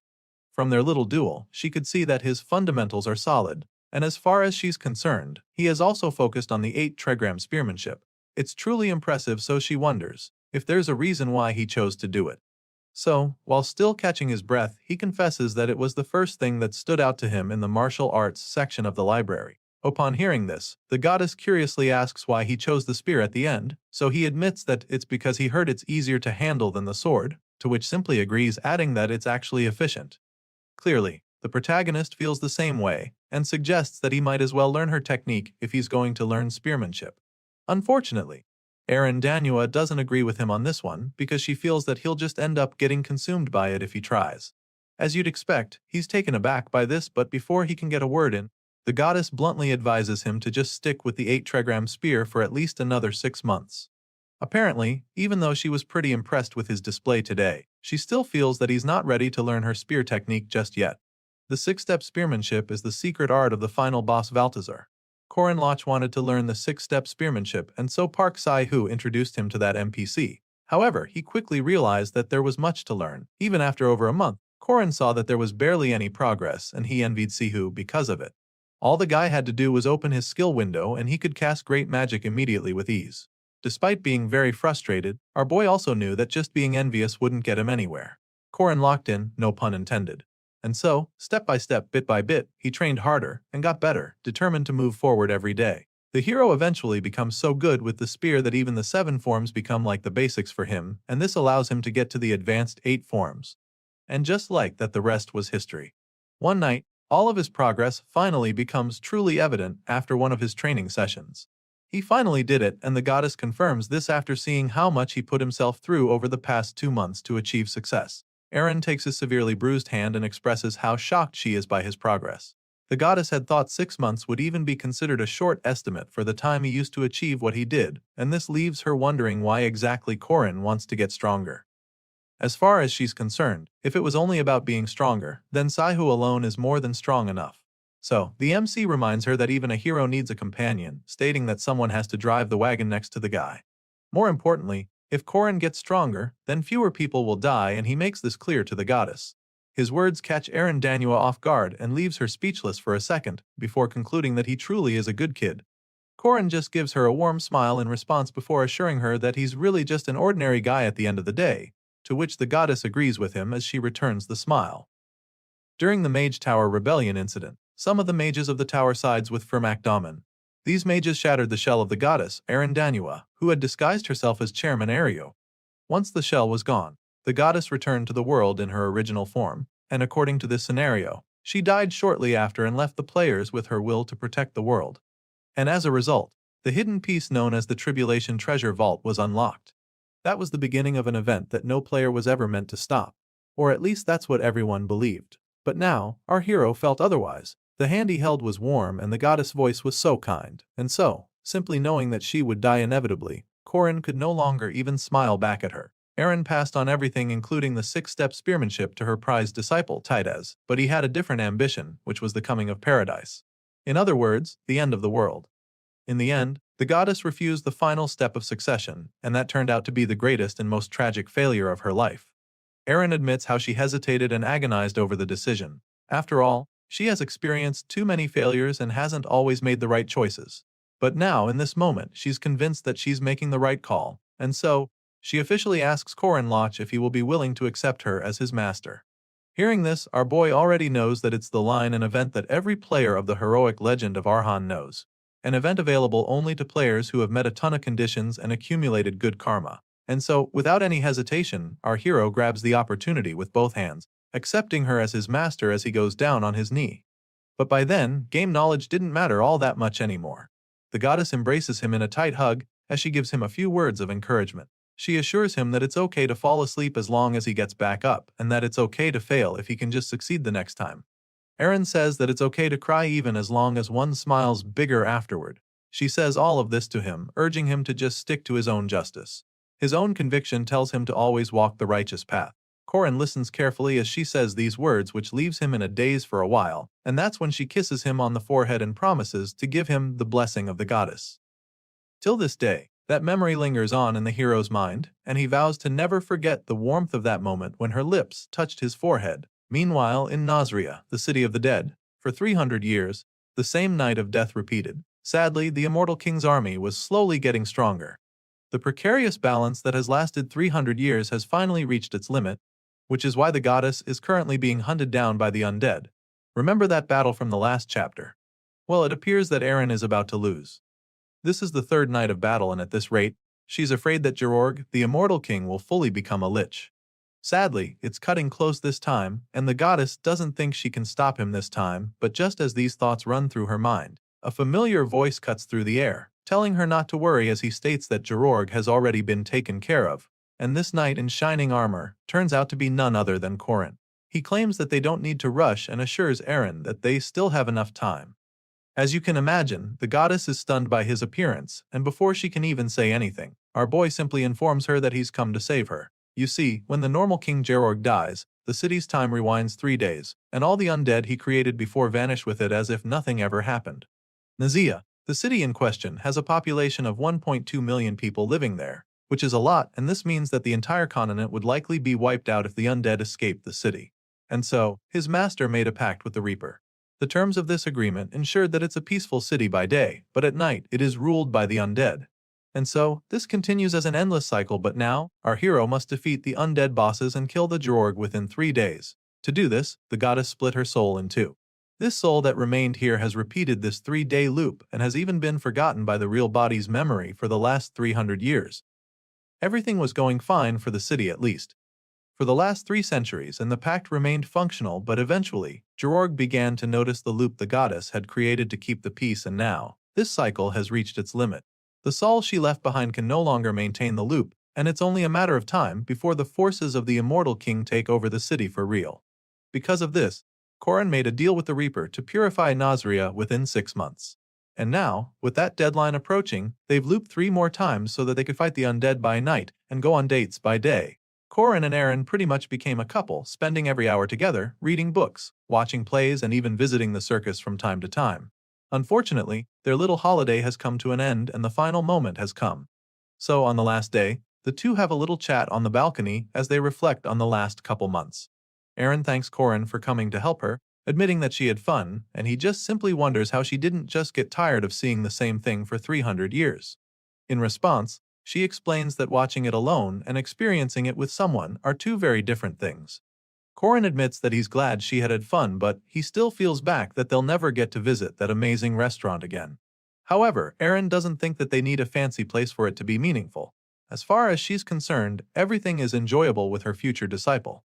From their little duel, she could see that his fundamentals are solid, and as far as she's concerned, he has also focused on the 8-trigram spearmanship. It's truly impressive, so she wonders if there's a reason why he chose to do it. So, while still catching his breath, he confesses that it was the first thing that stood out to him in the martial arts section of the library. Upon hearing this, the goddess curiously asks why he chose the spear at the end, so he admits that it's because he heard it's easier to handle than the sword, to which simply agrees, adding that it's actually efficient. Clearly, the protagonist feels the same way, and suggests that he might as well learn her technique if he's going to learn spearmanship. Unfortunately, Erin Danua doesn't agree with him on this one because she feels that he'll just end up getting consumed by it if he tries. As you'd expect, he's taken aback by this, but before he can get a word in, the goddess bluntly advises him to just stick with the 8-trigram spear for at least another 6 months. Apparently, even though she was pretty impressed with his display today, she still feels that he's not ready to learn her spear technique just yet. The 6-step spearmanship is the secret art of the final boss Baltazar. Corin Locke wanted to learn the 6-step spearmanship, and so Park Sahu introduced him to that NPC. However, he quickly realized that there was much to learn. Even after over a month, Corin saw that there was barely any progress, and he envied Sahu because of it. All the guy had to do was open his skill window and he could cast great magic immediately with ease. Despite being very frustrated, our boy also knew that just being envious wouldn't get him anywhere. Corin locked in, no pun intended. And so, step by step, bit by bit, he trained harder and got better, determined to move forward every day. The hero eventually becomes so good with the spear that even the 7 forms become like the basics for him, and this allows him to get to the advanced 8 forms. And just like that, the rest was history. One night, all of his progress finally becomes truly evident after one of his training sessions. He finally did it, and the goddess confirms this after seeing how much he put himself through over the past 2 months to achieve success. Erin takes his severely bruised hand and expresses how shocked she is by his progress. The goddess had thought 6 months would even be considered a short estimate for the time he used to achieve what he did, and this leaves her wondering why exactly Corin wants to get stronger. As far as she's concerned, if it was only about being stronger, then Sahu alone is more than strong enough. So, the MC reminds her that even a hero needs a companion, stating that someone has to drive the wagon next to the guy. More importantly, if Corin gets stronger, then fewer people will die, and he makes this clear to the goddess. His words catch Erin Danua off guard and leaves her speechless for a second, before concluding that he truly is a good kid. Corin just gives her a warm smile in response before assuring her that he's really just an ordinary guy at the end of the day, to which the goddess agrees with him as she returns the smile. During the Mage Tower Rebellion incident, some of the mages of the tower sides with Firmak Daman. These mages shattered the shell of the goddess, Erin Danua, who had disguised herself as Chairman Ario. Once the shell was gone, the goddess returned to the world in her original form, and according to this scenario, she died shortly after and left the players with her will to protect the world. And as a result, the hidden piece known as the Tribulation Treasure Vault was unlocked. That was the beginning of an event that no player was ever meant to stop. Or at least that's what everyone believed. But now, our hero felt otherwise. The hand he held was warm and the goddess' voice was so kind. And so, simply knowing that she would die inevitably, Corrin could no longer even smile back at her. Eren passed on everything including the six-step spearmanship to her prized disciple, Tidez, but he had a different ambition, which was the coming of paradise. In other words, the end of the world. In the end, the goddess refused the final step of succession, and that turned out to be the greatest and most tragic failure of her life. Eren admits how she hesitated and agonized over the decision. After all, she has experienced too many failures and hasn't always made the right choices. But now, in this moment, she's convinced that she's making the right call, and so, she officially asks Corrin Loch if he will be willing to accept her as his master. Hearing this, our boy already knows that it's the line and event that every player of the heroic legend of Arhan knows. An event available only to players who have met a ton of conditions and accumulated good karma. And so, without any hesitation, our hero grabs the opportunity with both hands, accepting her as his master as he goes down on his knee. But by then, game knowledge didn't matter all that much anymore. The goddess embraces him in a tight hug as she gives him a few words of encouragement. She assures him that it's okay to fall asleep as long as he gets back up, and that it's okay to fail if he can just succeed the next time. Eren says that it's okay to cry even as long as one smiles bigger afterward. She says all of this to him, urging him to just stick to his own justice. His own conviction tells him to always walk the righteous path. Corrin listens carefully as she says these words, which leaves him in a daze for a while, and that's when she kisses him on the forehead and promises to give him the blessing of the goddess. Till this day, that memory lingers on in the hero's mind, and he vows to never forget the warmth of that moment when her lips touched his forehead. Meanwhile, in Nasria, the city of the dead, for 300 years, the same night of death repeated. Sadly, the immortal king's army was slowly getting stronger. The precarious balance that has lasted 300 years has finally reached its limit, which is why the goddess is currently being hunted down by the undead. Remember that battle from the last chapter? Well, it appears that Eren is about to lose. This is the third night of battle, and at this rate, she's afraid that Jororg, the immortal king, will fully become a lich. Sadly, it's cutting close this time, and the goddess doesn't think she can stop him this time, but just as these thoughts run through her mind, a familiar voice cuts through the air, telling her not to worry as he states that Jororg has already been taken care of, and this knight in shining armor turns out to be none other than Corrin. He claims that they don't need to rush and assures Eren that they still have enough time. As you can imagine, the goddess is stunned by his appearance, and before she can even say anything, our boy simply informs her that he's come to save her. You see, when the normal King Jororg dies, the city's time rewinds 3 days, and all the undead he created before vanish with it as if nothing ever happened. Nazia, the city in question, has a population of 1.2 million people living there, which is a lot, and this means that the entire continent would likely be wiped out if the undead escaped the city. And so, his master made a pact with the Reaper. The terms of this agreement ensured that it's a peaceful city by day, but at night it is ruled by the undead. And so, this continues as an endless cycle, but now, our hero must defeat the undead bosses and kill the Jororg within 3 days. To do this, the goddess split her soul in two. This soul that remained here has repeated this 3-day loop and has even been forgotten by the real body's memory for the last 300 years. Everything was going fine for the city at least. For the last 3 centuries, and the pact remained functional, but eventually, Jororg began to notice the loop the goddess had created to keep the peace, and now, this cycle has reached its limit. The soul she left behind can no longer maintain the loop, and it's only a matter of time before the forces of the immortal king take over the city for real. Because of this, Corrin made a deal with the Reaper to purify Nasria within 6 months. And now, with that deadline approaching, they've looped 3 more times so that they could fight the undead by night and go on dates by day. Corrin and Eren pretty much became a couple, spending every hour together, reading books, watching plays, and even visiting the circus from time to time. Unfortunately, their little holiday has come to an end and the final moment has come. So on the last day, the two have a little chat on the balcony as they reflect on the last couple months. Eren thanks Corrin for coming to help her, admitting that she had fun, and he just simply wonders how she didn't just get tired of seeing the same thing for 300 years. In response, she explains that watching it alone and experiencing it with someone are 2 very different things. Corrin admits that he's glad she had fun, but he still feels back that they'll never get to visit that amazing restaurant again. However, Eren doesn't think that they need a fancy place for it to be meaningful. As far as she's concerned, everything is enjoyable with her future disciple.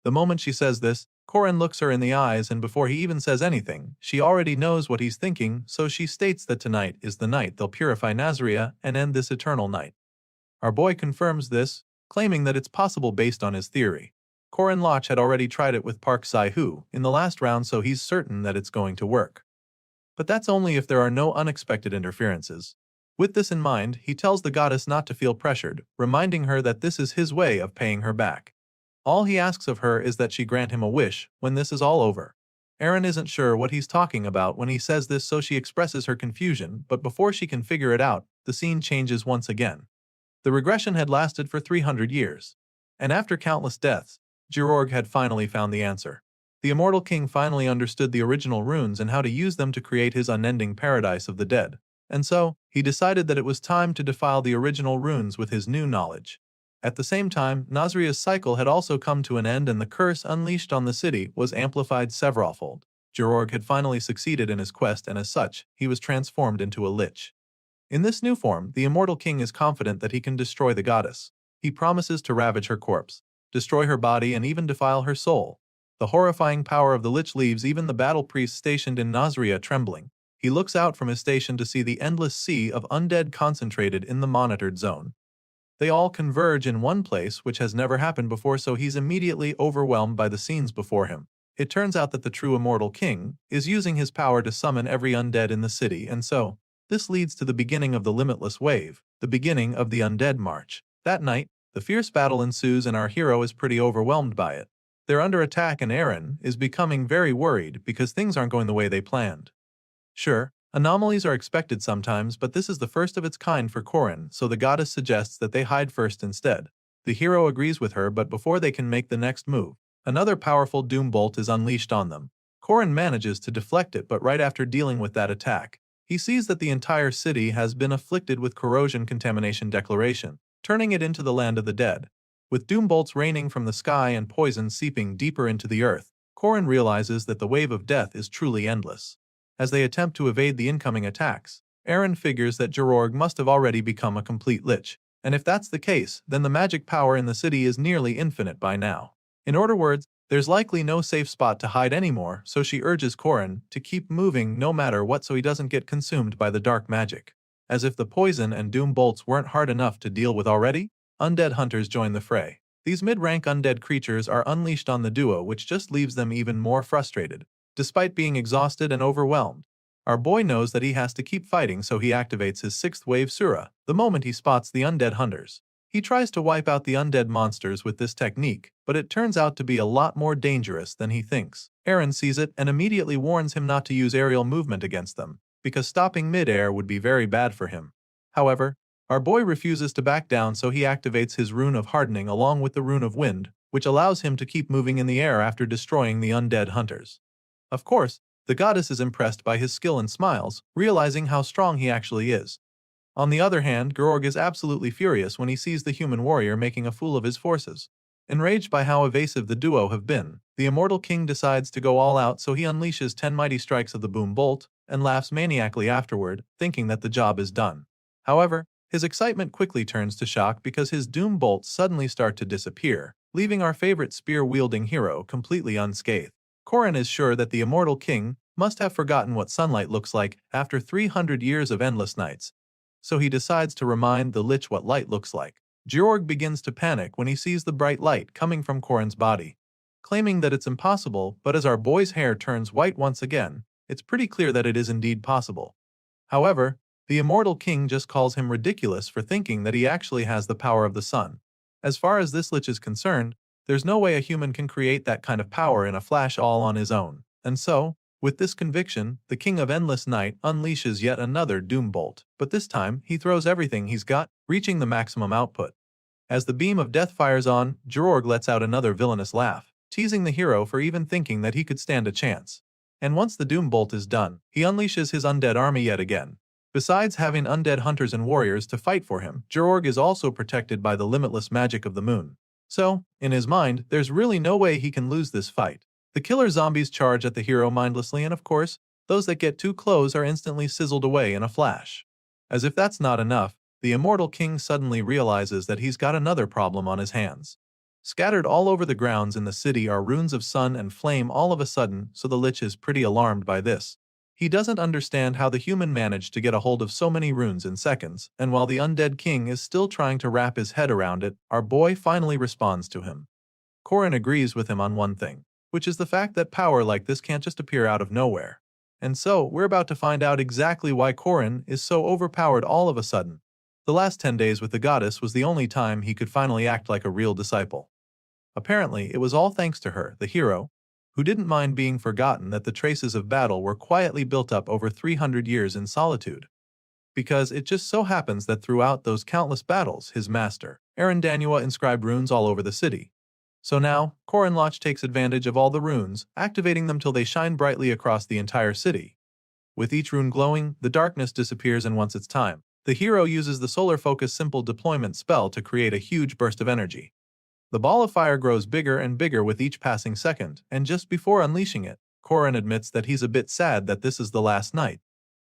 The moment she says this, Korin looks her in the eyes, and before he even says anything, she already knows what he's thinking, so she states that tonight is the night they'll purify Nazria and end this eternal night. Our boy confirms this, claiming that it's possible based on his theory. Korin Loch had already tried it with Park Sahu in the last round, so he's certain that it's going to work. But that's only if there are no unexpected interferences. With this in mind, he tells the goddess not to feel pressured, reminding her that this is his way of paying her back. All he asks of her is that she grant him a wish when this is all over. Erin isn't sure what he's talking about when he says this, so she expresses her confusion, but before she can figure it out, the scene changes once again. The regression had lasted for 300 years. And after countless deaths, Georg had finally found the answer. The immortal king finally understood the original runes and how to use them to create his unending paradise of the dead. And so, he decided that it was time to defile the original runes with his new knowledge. At the same time, Nazria's cycle had also come to an end, and the curse unleashed on the city was amplified severalfold. Georg had finally succeeded in his quest, and as such, he was transformed into a lich. In this new form, the immortal king is confident that he can destroy the goddess. He promises to ravage her corpse, destroy her body, and even defile her soul. The horrifying power of the lich leaves even the battle priest stationed in Nazria trembling. He looks out from his station to see the endless sea of undead concentrated in the monitored zone. They all converge in one place, which has never happened before, so he's immediately overwhelmed by the scenes before him. It turns out that the true immortal king is using his power to summon every undead in the city, and so, this leads to the beginning of the limitless wave, the beginning of the undead march. That night, the fierce battle ensues and our hero is pretty overwhelmed by it. They're under attack and Erin is becoming very worried because things aren't going the way they planned. Sure, anomalies are expected sometimes, but this is the first of its kind for Korin, so the goddess suggests that they hide first instead. The hero agrees with her, but before they can make the next move, another powerful doom bolt is unleashed on them. Korin manages to deflect it, but right after dealing with that attack, he sees that the entire city has been afflicted with corrosion contamination declaration, turning it into the land of the dead. With doom bolts raining from the sky and poison seeping deeper into the earth, Korin realizes that the wave of death is truly endless. As they attempt to evade the incoming attacks, Erin figures that Georg must have already become a complete lich, and if that's the case, then the magic power in the city is nearly infinite by now. In other words, there's likely no safe spot to hide anymore, so she urges Korin to keep moving no matter what so he doesn't get consumed by the dark magic. As if the poison and doom bolts weren't hard enough to deal with already, undead hunters join the fray. These mid-rank undead creatures are unleashed on the duo, which just leaves them even more frustrated, despite being exhausted and overwhelmed. Our boy knows that he has to keep fighting, so he activates his 6th wave Sura the moment he spots the undead hunters. He tries to wipe out the undead monsters with this technique, but it turns out to be a lot more dangerous than he thinks. Erin sees it and immediately warns him not to use aerial movement against them, because stopping mid-air would be very bad for him. However, our boy refuses to back down, so he activates his rune of hardening along with the rune of wind, which allows him to keep moving in the air after destroying the undead hunters. Of course, the goddess is impressed by his skill and smiles, realizing how strong he actually is. On the other hand, Georg is absolutely furious when he sees the human warrior making a fool of his forces. Enraged by how evasive the duo have been, the immortal king decides to go all out, so he unleashes 10 mighty strikes of the boom bolt and laughs maniacally afterward, thinking that the job is done. However, his excitement quickly turns to shock because his doom bolts suddenly start to disappear, leaving our favorite spear-wielding hero completely unscathed. Korin is sure that the immortal king must have forgotten what sunlight looks like after 300 years of endless nights, so he decides to remind the lich what light looks like. Georg begins to panic when he sees the bright light coming from Korin's body, claiming that it's impossible, but as our boy's hair turns white once again, it's pretty clear that it is indeed possible. However, the immortal king just calls him ridiculous for thinking that he actually has the power of the sun. As far as this lich is concerned, there's no way a human can create that kind of power in a flash all on his own, and so, with this conviction, the King of Endless Night unleashes yet another doom bolt, but this time he throws everything he's got, reaching the maximum output. As the beam of death fires on, Georg lets out another villainous laugh, teasing the hero for even thinking that he could stand a chance. And once the doom bolt is done, he unleashes his undead army yet again. Besides having undead hunters and warriors to fight for him, Georg is also protected by the limitless magic of the moon. So, in his mind, there's really no way he can lose this fight. The killer zombies charge at the hero mindlessly, and of course, those that get too close are instantly sizzled away in a flash. As if that's not enough, the immortal king suddenly realizes that he's got another problem on his hands. Scattered all over the grounds in the city are runes of sun and flame all of a sudden, so the Lich is pretty alarmed by this. He doesn't understand how the human managed to get a hold of so many runes in seconds, and while the undead king is still trying to wrap his head around it, our boy finally responds to him. Korin agrees with him on one thing, which is the fact that power like this can't just appear out of nowhere. And so, we're about to find out exactly why Korin is so overpowered all of a sudden. The last 10 days with the goddess was the only time he could finally act like a real disciple. Apparently, it was all thanks to her, the hero, who didn't mind being forgotten that the traces of battle were quietly built up over 300 years in solitude. Because it just so happens that throughout those countless battles, his master, Danua, inscribed runes all over the city. So now, Korin Loch takes advantage of all the runes, activating them till they shine brightly across the entire city. With each rune glowing, the darkness disappears, and once it's time, the hero uses the Solar Focus simple deployment spell to create a huge burst of energy. The ball of fire grows bigger and bigger with each passing second, and just before unleashing it, Korin admits that he's a bit sad that this is the last night.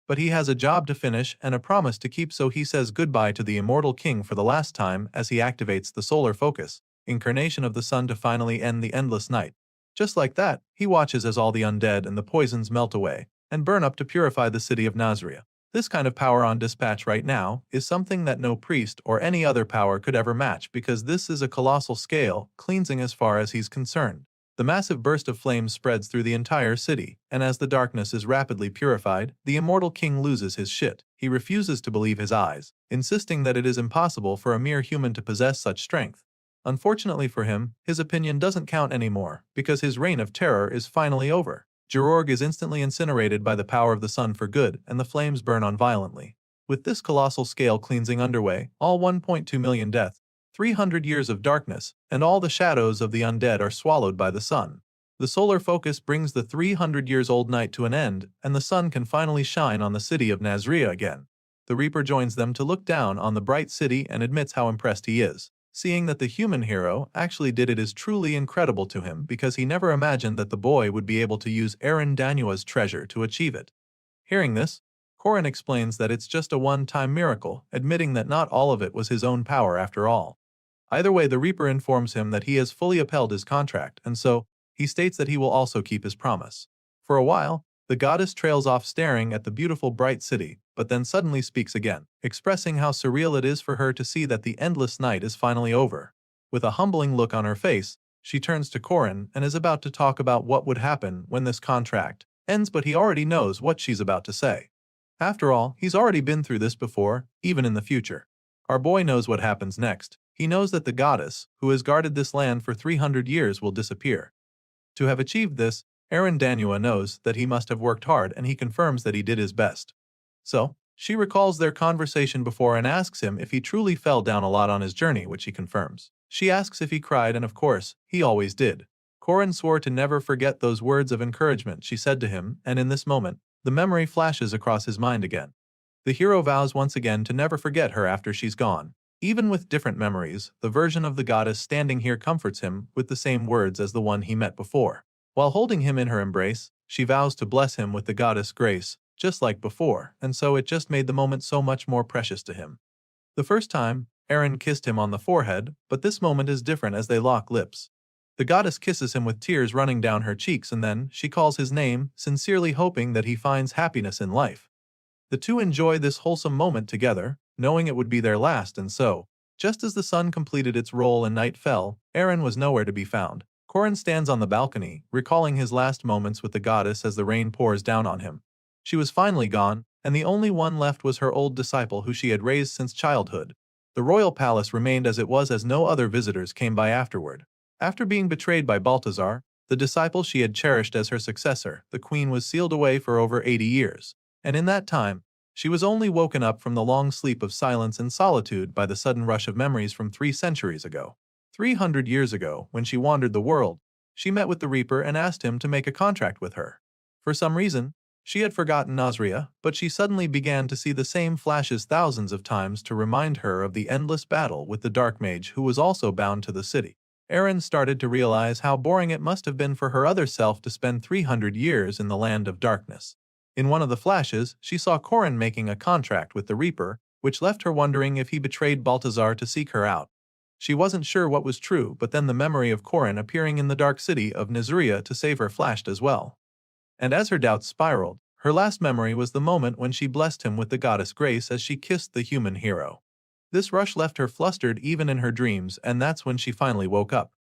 But he has a job to finish and a promise to keep, so he says goodbye to the immortal king for the last time as he activates the Solar Focus, incarnation of the sun, to finally end the endless night. Just like that, he watches as all the undead and the poisons melt away and burn up to purify the city of Nazria. This kind of power on dispatch right now is something that no priest or any other power could ever match, because this is a colossal scale, cleansing as far as he's concerned. The massive burst of flames spreads through the entire city, and as the darkness is rapidly purified, the immortal king loses his shit. He refuses to believe his eyes, insisting that it is impossible for a mere human to possess such strength. Unfortunately for him, his opinion doesn't count anymore, because his reign of terror is finally over. Jororg is instantly incinerated by the power of the sun for good, and the flames burn on violently. With this colossal scale cleansing underway, all 1.2 million death, 300 years of darkness, and all the shadows of the undead are swallowed by the sun. The solar focus brings the 300 years old night to an end, and the sun can finally shine on the city of Nazria again. The Reaper joins them to look down on the bright city and admits how impressed he is. Seeing that the human hero actually did it is truly incredible to him, because he never imagined that the boy would be able to use Danua's treasure to achieve it. Hearing this, Korin explains that it's just a one-time miracle, admitting that not all of it was his own power after all. Either way, the Reaper informs him that he has fully upheld his contract, and so, he states that he will also keep his promise. For a while, the goddess trails off staring at the beautiful bright city, but then suddenly speaks again, expressing how surreal it is for her to see that the endless night is finally over. With a humbling look on her face, she turns to Korin and is about to talk about what would happen when this contract ends, but he already knows what she's about to say. After all, he's already been through this before, even in the future. Our boy knows what happens next. He knows that the goddess, who has guarded this land for 300 years, will disappear. To have achieved this, Danua knows that he must have worked hard, and he confirms that he did his best. So, she recalls their conversation before and asks him if he truly fell down a lot on his journey, which he confirms. She asks if he cried, and of course, he always did. Korin swore to never forget those words of encouragement she said to him, and in this moment, the memory flashes across his mind again. The hero vows once again to never forget her after she's gone. Even with different memories, the version of the goddess standing here comforts him with the same words as the one he met before. While holding him in her embrace, she vows to bless him with the goddess' grace, just like before, and so it just made the moment so much more precious to him. The first time, Eren kissed him on the forehead, but this moment is different as they lock lips. The goddess kisses him with tears running down her cheeks, and then she calls his name, sincerely hoping that he finds happiness in life. The two enjoy this wholesome moment together, knowing it would be their last, and so, just as the sun completed its role and night fell, Eren was nowhere to be found. Korin stands on the balcony, recalling his last moments with the goddess as the rain pours down on him. She was finally gone, and the only one left was her old disciple who she had raised since childhood. The royal palace remained as it was, as no other visitors came by afterward. After being betrayed by Balthazar, the disciple she had cherished as her successor, the queen was sealed away for over 80 years. And in that time, she was only woken up from the long sleep of silence and solitude by the sudden rush of memories from 3 centuries ago. 300 years ago, when she wandered the world, she met with the Reaper and asked him to make a contract with her. For some reason, she had forgotten Nazria, but she suddenly began to see the same flashes thousands of times to remind her of the endless battle with the Dark Mage who was also bound to the city. Eren started to realize how boring it must have been for her other self to spend 300 years in the land of darkness. In one of the flashes, she saw Korin making a contract with the Reaper, which left her wondering if he betrayed Baltazar to seek her out. She wasn't sure what was true, but then the memory of Korin appearing in the dark city of Nizuria to save her flashed as well. And as her doubts spiraled, her last memory was the moment when she blessed him with the goddess Grace as she kissed the human hero. This rush left her flustered even in her dreams, and that's when she finally woke up.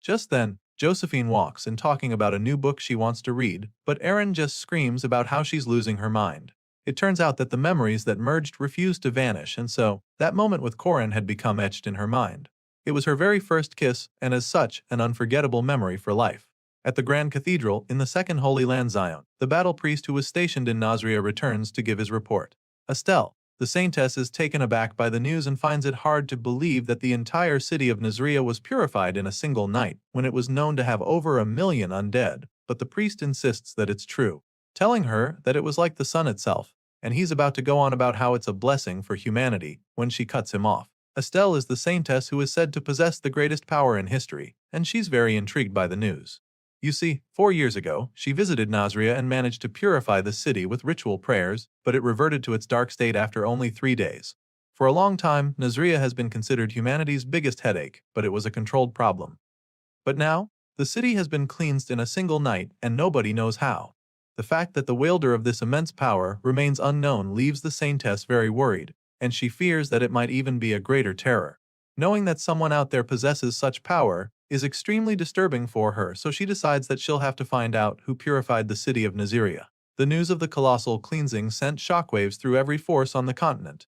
Just then, Josephine walks in talking about a new book she wants to read, but Erin just screams about how she's losing her mind. It turns out that the memories that merged refused to vanish, and so, that moment with Korin had become etched in her mind. It was her very first kiss, and as such, an unforgettable memory for life. At the Grand Cathedral, in the Second Holy Land Zion, the battle priest who was stationed in Nasria returns to give his report. Estelle, the saintess, is taken aback by the news and finds it hard to believe that the entire city of Nasria was purified in a single night, when it was known to have over 1 million undead, but the priest insists that it's true, telling her that it was like the sun itself, and he's about to go on about how it's a blessing for humanity when she cuts him off. Estelle is the saintess who is said to possess the greatest power in history, and she's very intrigued by the news. You see, 4 years ago, she visited Nasria and managed to purify the city with ritual prayers, but it reverted to its dark state after only 3 days. For a long time, Nasria has been considered humanity's biggest headache, but it was a controlled problem. But now, the city has been cleansed in a single night, and nobody knows how. The fact that the wielder of this immense power remains unknown leaves the saintess very worried, and she fears that it might even be a greater terror. Knowing that someone out there possesses such power is extremely disturbing for her, so she decides that she'll have to find out who purified the city of Naziria. The news of the colossal cleansing sent shockwaves through every force on the continent.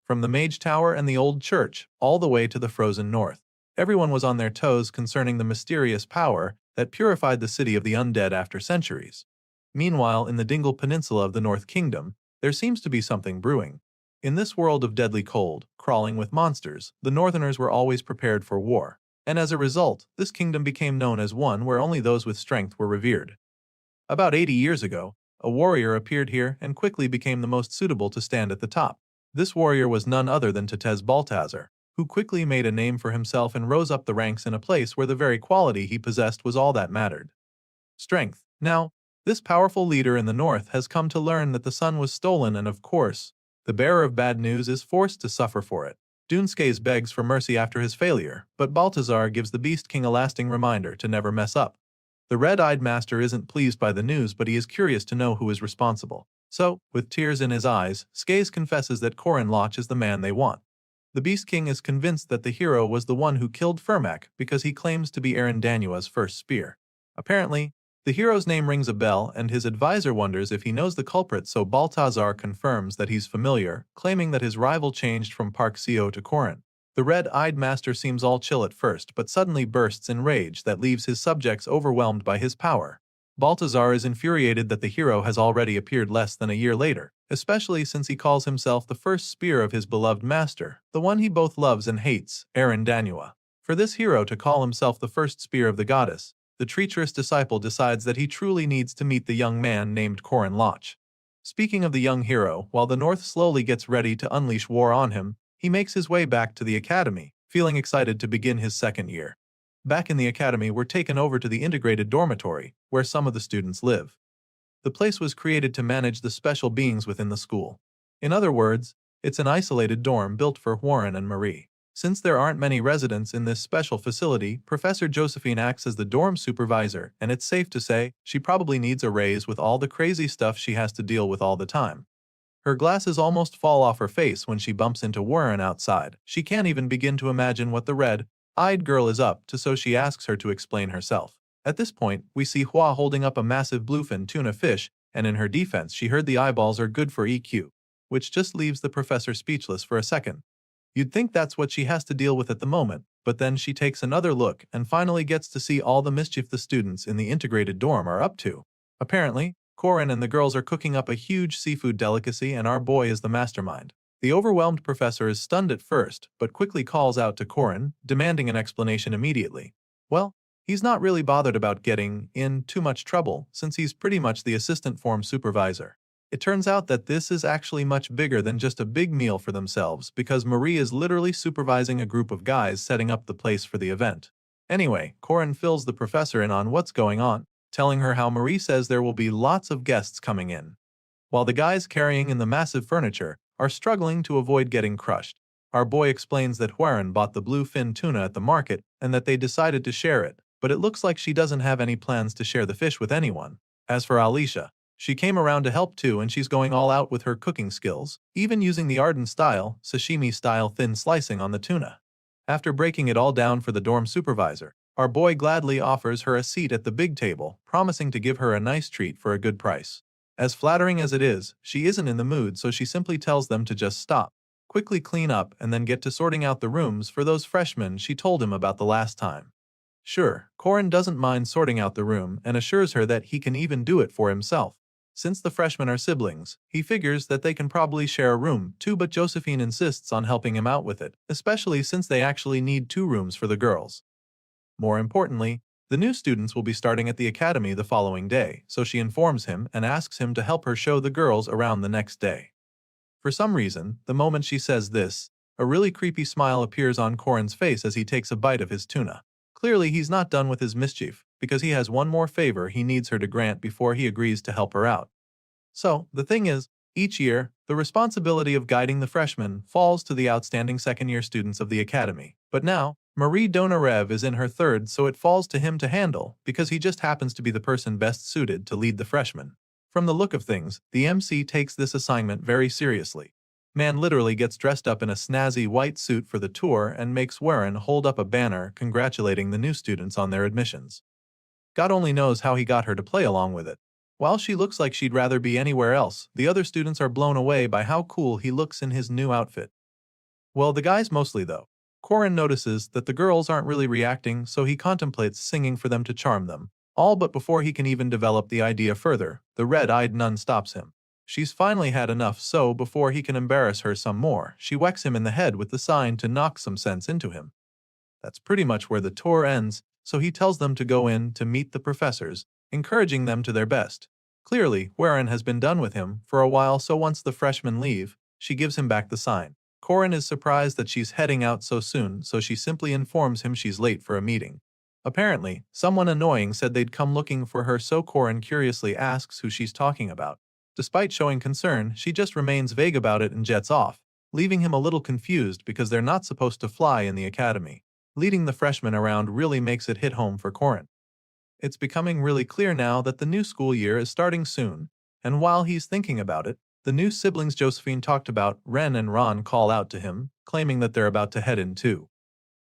From the Mage Tower and the Old Church, all the way to the frozen north. Everyone was on their toes concerning the mysterious power that purified the city of the undead after centuries. Meanwhile, in the Dingle Peninsula of the North Kingdom, there seems to be something brewing. In this world of deadly cold, crawling with monsters, the Northerners were always prepared for war. And as a result, this kingdom became known as one where only those with strength were revered. About 80 years ago, a warrior appeared here and quickly became the most suitable to stand at the top. This warrior was none other than Tetez Baltazar, who quickly made a name for himself and rose up the ranks in a place where the very quality he possessed was all that mattered. Strength. Now, this powerful leader in the north has come to learn that the sun was stolen, and of course, the bearer of bad news is forced to suffer for it. Dunskes begs for mercy after his failure, but Baltazar gives the Beast King a lasting reminder to never mess up. The red-eyed master isn't pleased by the news, but he is curious to know who is responsible. So, with tears in his eyes, Skase confesses that Korin Loch is the man they want. The Beast King is convinced that the hero was the one who killed Firmak because he claims to be Aaron Danua's first spear. Apparently, the hero's name rings a bell, and his advisor wonders if he knows the culprit, so Baltazar confirms that he's familiar, claiming that his rival changed from Park Seo to Korin. The red-eyed master seems all chill at first, but suddenly bursts in rage that leaves his subjects overwhelmed by his power. Baltazar is infuriated that the hero has already appeared less than a year later, especially since he calls himself the first spear of his beloved master, the one he both loves and hates, Aaron Danua. For this hero to call himself the first spear of the goddess, the treacherous disciple decides that he truly needs to meet the young man named Korin Loch. Speaking of the young hero, while the North slowly gets ready to unleash war on him, he makes his way back to the academy, feeling excited to begin his second year. Back in the academy, we're taken over to the integrated dormitory, where some of the students live. The place was created to manage the special beings within the school. In other words, it's an isolated dorm built for Warren and Marie. Since there aren't many residents in this special facility, Professor Josephine acts as the dorm supervisor, and it's safe to say she probably needs a raise with all the crazy stuff she has to deal with all the time. Her glasses almost fall off her face when she bumps into Warren outside. She can't even begin to imagine what the red-eyed girl is up to, so she asks her to explain herself. At this point, we see Hua holding up a massive bluefin tuna fish, and in her defense she heard the eyeballs are good for EQ, which just leaves the professor speechless for a second. You'd think that's what she has to deal with at the moment, but then she takes another look and finally gets to see all the mischief the students in the integrated dorm are up to. Apparently, Korin and the girls are cooking up a huge seafood delicacy, and our boy is the mastermind. The overwhelmed professor is stunned at first, but quickly calls out to Korin, demanding an explanation immediately. Well, he's not really bothered about getting in too much trouble, since he's pretty much the assistant form supervisor. It turns out that this is actually much bigger than just a big meal for themselves, because Marie is literally supervising a group of guys setting up the place for the event. Anyway, Korin fills the professor in on what's going on, telling her how Marie says there will be lots of guests coming in. While the guys carrying in the massive furniture are struggling to avoid getting crushed. Our boy explains that Huaren bought the bluefin tuna at the market and that they decided to share it, but it looks like she doesn't have any plans to share the fish with anyone. As for Alicia, she came around to help too, and she's going all out with her cooking skills, even using the Arden style, sashimi style thin slicing on the tuna. After breaking it all down for the dorm supervisor, our boy gladly offers her a seat at the big table, promising to give her a nice treat for a good price. As flattering as it is, she isn't in the mood, so she simply tells them to just stop, quickly clean up, and then get to sorting out the rooms for those freshmen she told him about the last time. Sure, Corin doesn't mind sorting out the room and assures her that he can even do it for himself. Since the freshmen are siblings, he figures that they can probably share a room too, but Josephine insists on helping him out with it, especially since they actually need 2 rooms for the girls. More importantly, the new students will be starting at the academy the following day, so she informs him and asks him to help her show the girls around the next day. For some reason, the moment she says this, a really creepy smile appears on Corin's face as he takes a bite of his tuna. Clearly, he's not done with his mischief, because he has one more favor he needs her to grant before he agrees to help her out. So, the thing is, each year, the responsibility of guiding the freshmen falls to the outstanding second-year students of the academy. But now, Marie Donarev is in her 3rd, so it falls to him to handle, because he just happens to be the person best suited to lead the freshmen. From the look of things, the MC takes this assignment very seriously. Man literally gets dressed up in a snazzy white suit for the tour and makes Warren hold up a banner congratulating the new students on their admissions. God only knows how he got her to play along with it. While she looks like she'd rather be anywhere else, the other students are blown away by how cool he looks in his new outfit. Well, the guys mostly though. Corin notices that the girls aren't really reacting, so he contemplates singing for them to charm them. All but before he can even develop the idea further, the red-eyed nun stops him. She's finally had enough, so before he can embarrass her some more, she whacks him in the head with the sign to knock some sense into him. That's pretty much where the tour ends, so he tells them to go in to meet the professors, encouraging them to their best. Clearly, Warren has been done with him for a while, so once the freshmen leave, she gives him back the sign. Corin is surprised that she's heading out so soon, so she simply informs him she's late for a meeting. Apparently, someone annoying said they'd come looking for her, so Corin curiously asks who she's talking about. Despite showing concern, she just remains vague about it and jets off, leaving him a little confused because they're not supposed to fly in the academy. Leading the freshmen around really makes it hit home for Corin. It's becoming really clear now that the new school year is starting soon, and while he's thinking about it, the new siblings Josephine talked about, Ren and Ron, call out to him, claiming that they're about to head in too.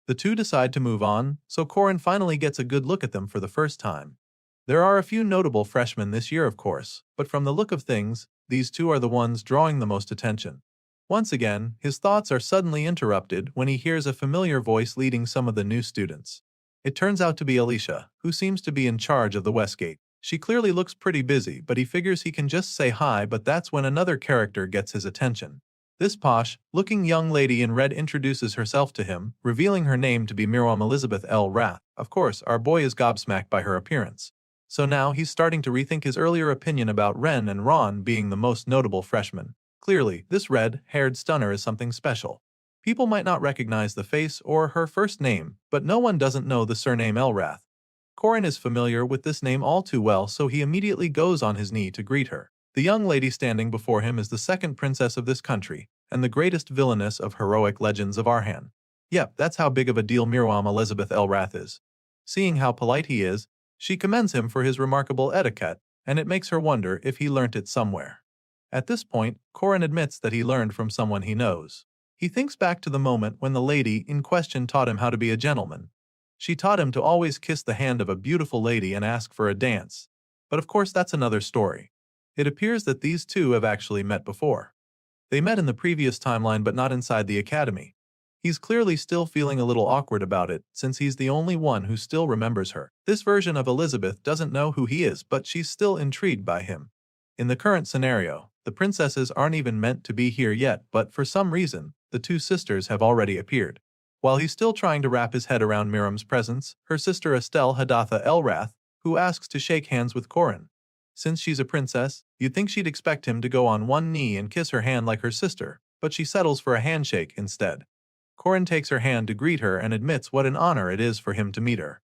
The two decide to move on, so Corin finally gets a good look at them for the first time. There are a few notable freshmen this year, of course, but from the look of things, these two are the ones drawing the most attention. Once again, his thoughts are suddenly interrupted when he hears a familiar voice leading some of the new students. It turns out to be Alicia, who seems to be in charge of the Westgate. She clearly looks pretty busy, but he figures he can just say hi, but that's when another character gets his attention. This posh-looking young lady in red introduces herself to him, revealing her name to be Miriam Elizabeth L. Rath. Of course, our boy is gobsmacked by her appearance. So now he's starting to rethink his earlier opinion about Ren and Ron being the most notable freshmen. Clearly, this red-haired stunner is something special. People might not recognize the face or her first name, but no one doesn't know the surname Elrath. Corin is familiar with this name all too well, so he immediately goes on his knee to greet her. The young lady standing before him is the second princess of this country, and the greatest villainess of heroic legends of Arhan. Yep, that's how big of a deal Miriam Elizabeth Elrath is. Seeing how polite he is, she commends him for his remarkable etiquette, and it makes her wonder if he learnt it somewhere. At this point, Corin admits that he learned from someone he knows. He thinks back to the moment when the lady in question taught him how to be a gentleman. She taught him to always kiss the hand of a beautiful lady and ask for a dance. But of course that's another story. It appears that these two have actually met before. They met in the previous timeline but not inside the academy. He's clearly still feeling a little awkward about it, since he's the only one who still remembers her. This version of Elizabeth doesn't know who he is, but she's still intrigued by him. In the current scenario, the princesses aren't even meant to be here yet, but for some reason, the two sisters have already appeared. While he's still trying to wrap his head around Miriam's presence, her sister Estelle Hadatha Elrath, who asks to shake hands with Corin. Since she's a princess, you'd think she'd expect him to go on one knee and kiss her hand like her sister, but she settles for a handshake instead. Corin takes her hand to greet her and admits what an honor it is for him to meet her.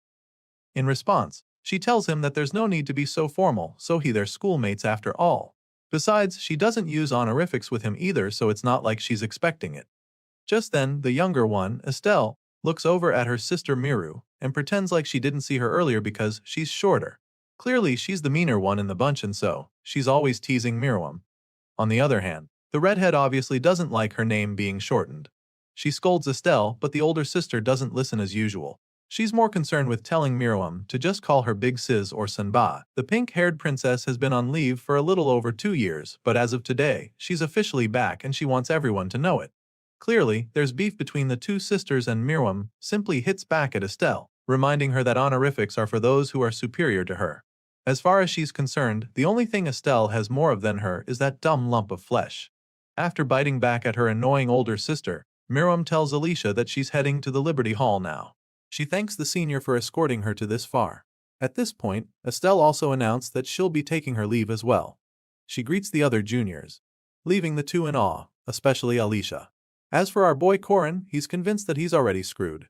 In response, she tells him that there's no need to be so formal, so they're schoolmates after all. Besides, she doesn't use honorifics with him either, so it's not like she's expecting it. Just then, the younger one, Estelle, looks over at her sister Miru and pretends like she didn't see her earlier because she's shorter. Clearly, she's the meaner one in the bunch, and so she's always teasing Miriam. On the other hand, the redhead obviously doesn't like her name being shortened. She scolds Estelle, but the older sister doesn't listen as usual. She's more concerned with telling Miriam to just call her Big Sis or Sanba. The pink-haired princess has been on leave for a little over 2 years, but as of today, she's officially back and she wants everyone to know it. Clearly, there's beef between the two sisters, and Miriam simply hits back at Estelle, reminding her that honorifics are for those who are superior to her. As far as she's concerned, the only thing Estelle has more of than her is that dumb lump of flesh. After biting back at her annoying older sister, Miriam tells Alicia that she's heading to the Liberty Hall now. She thanks the senior for escorting her to this far. At this point, Estelle also announced that she'll be taking her leave as well. She greets the other juniors, leaving the two in awe, especially Alicia. As for our boy Corin, he's convinced that he's already screwed.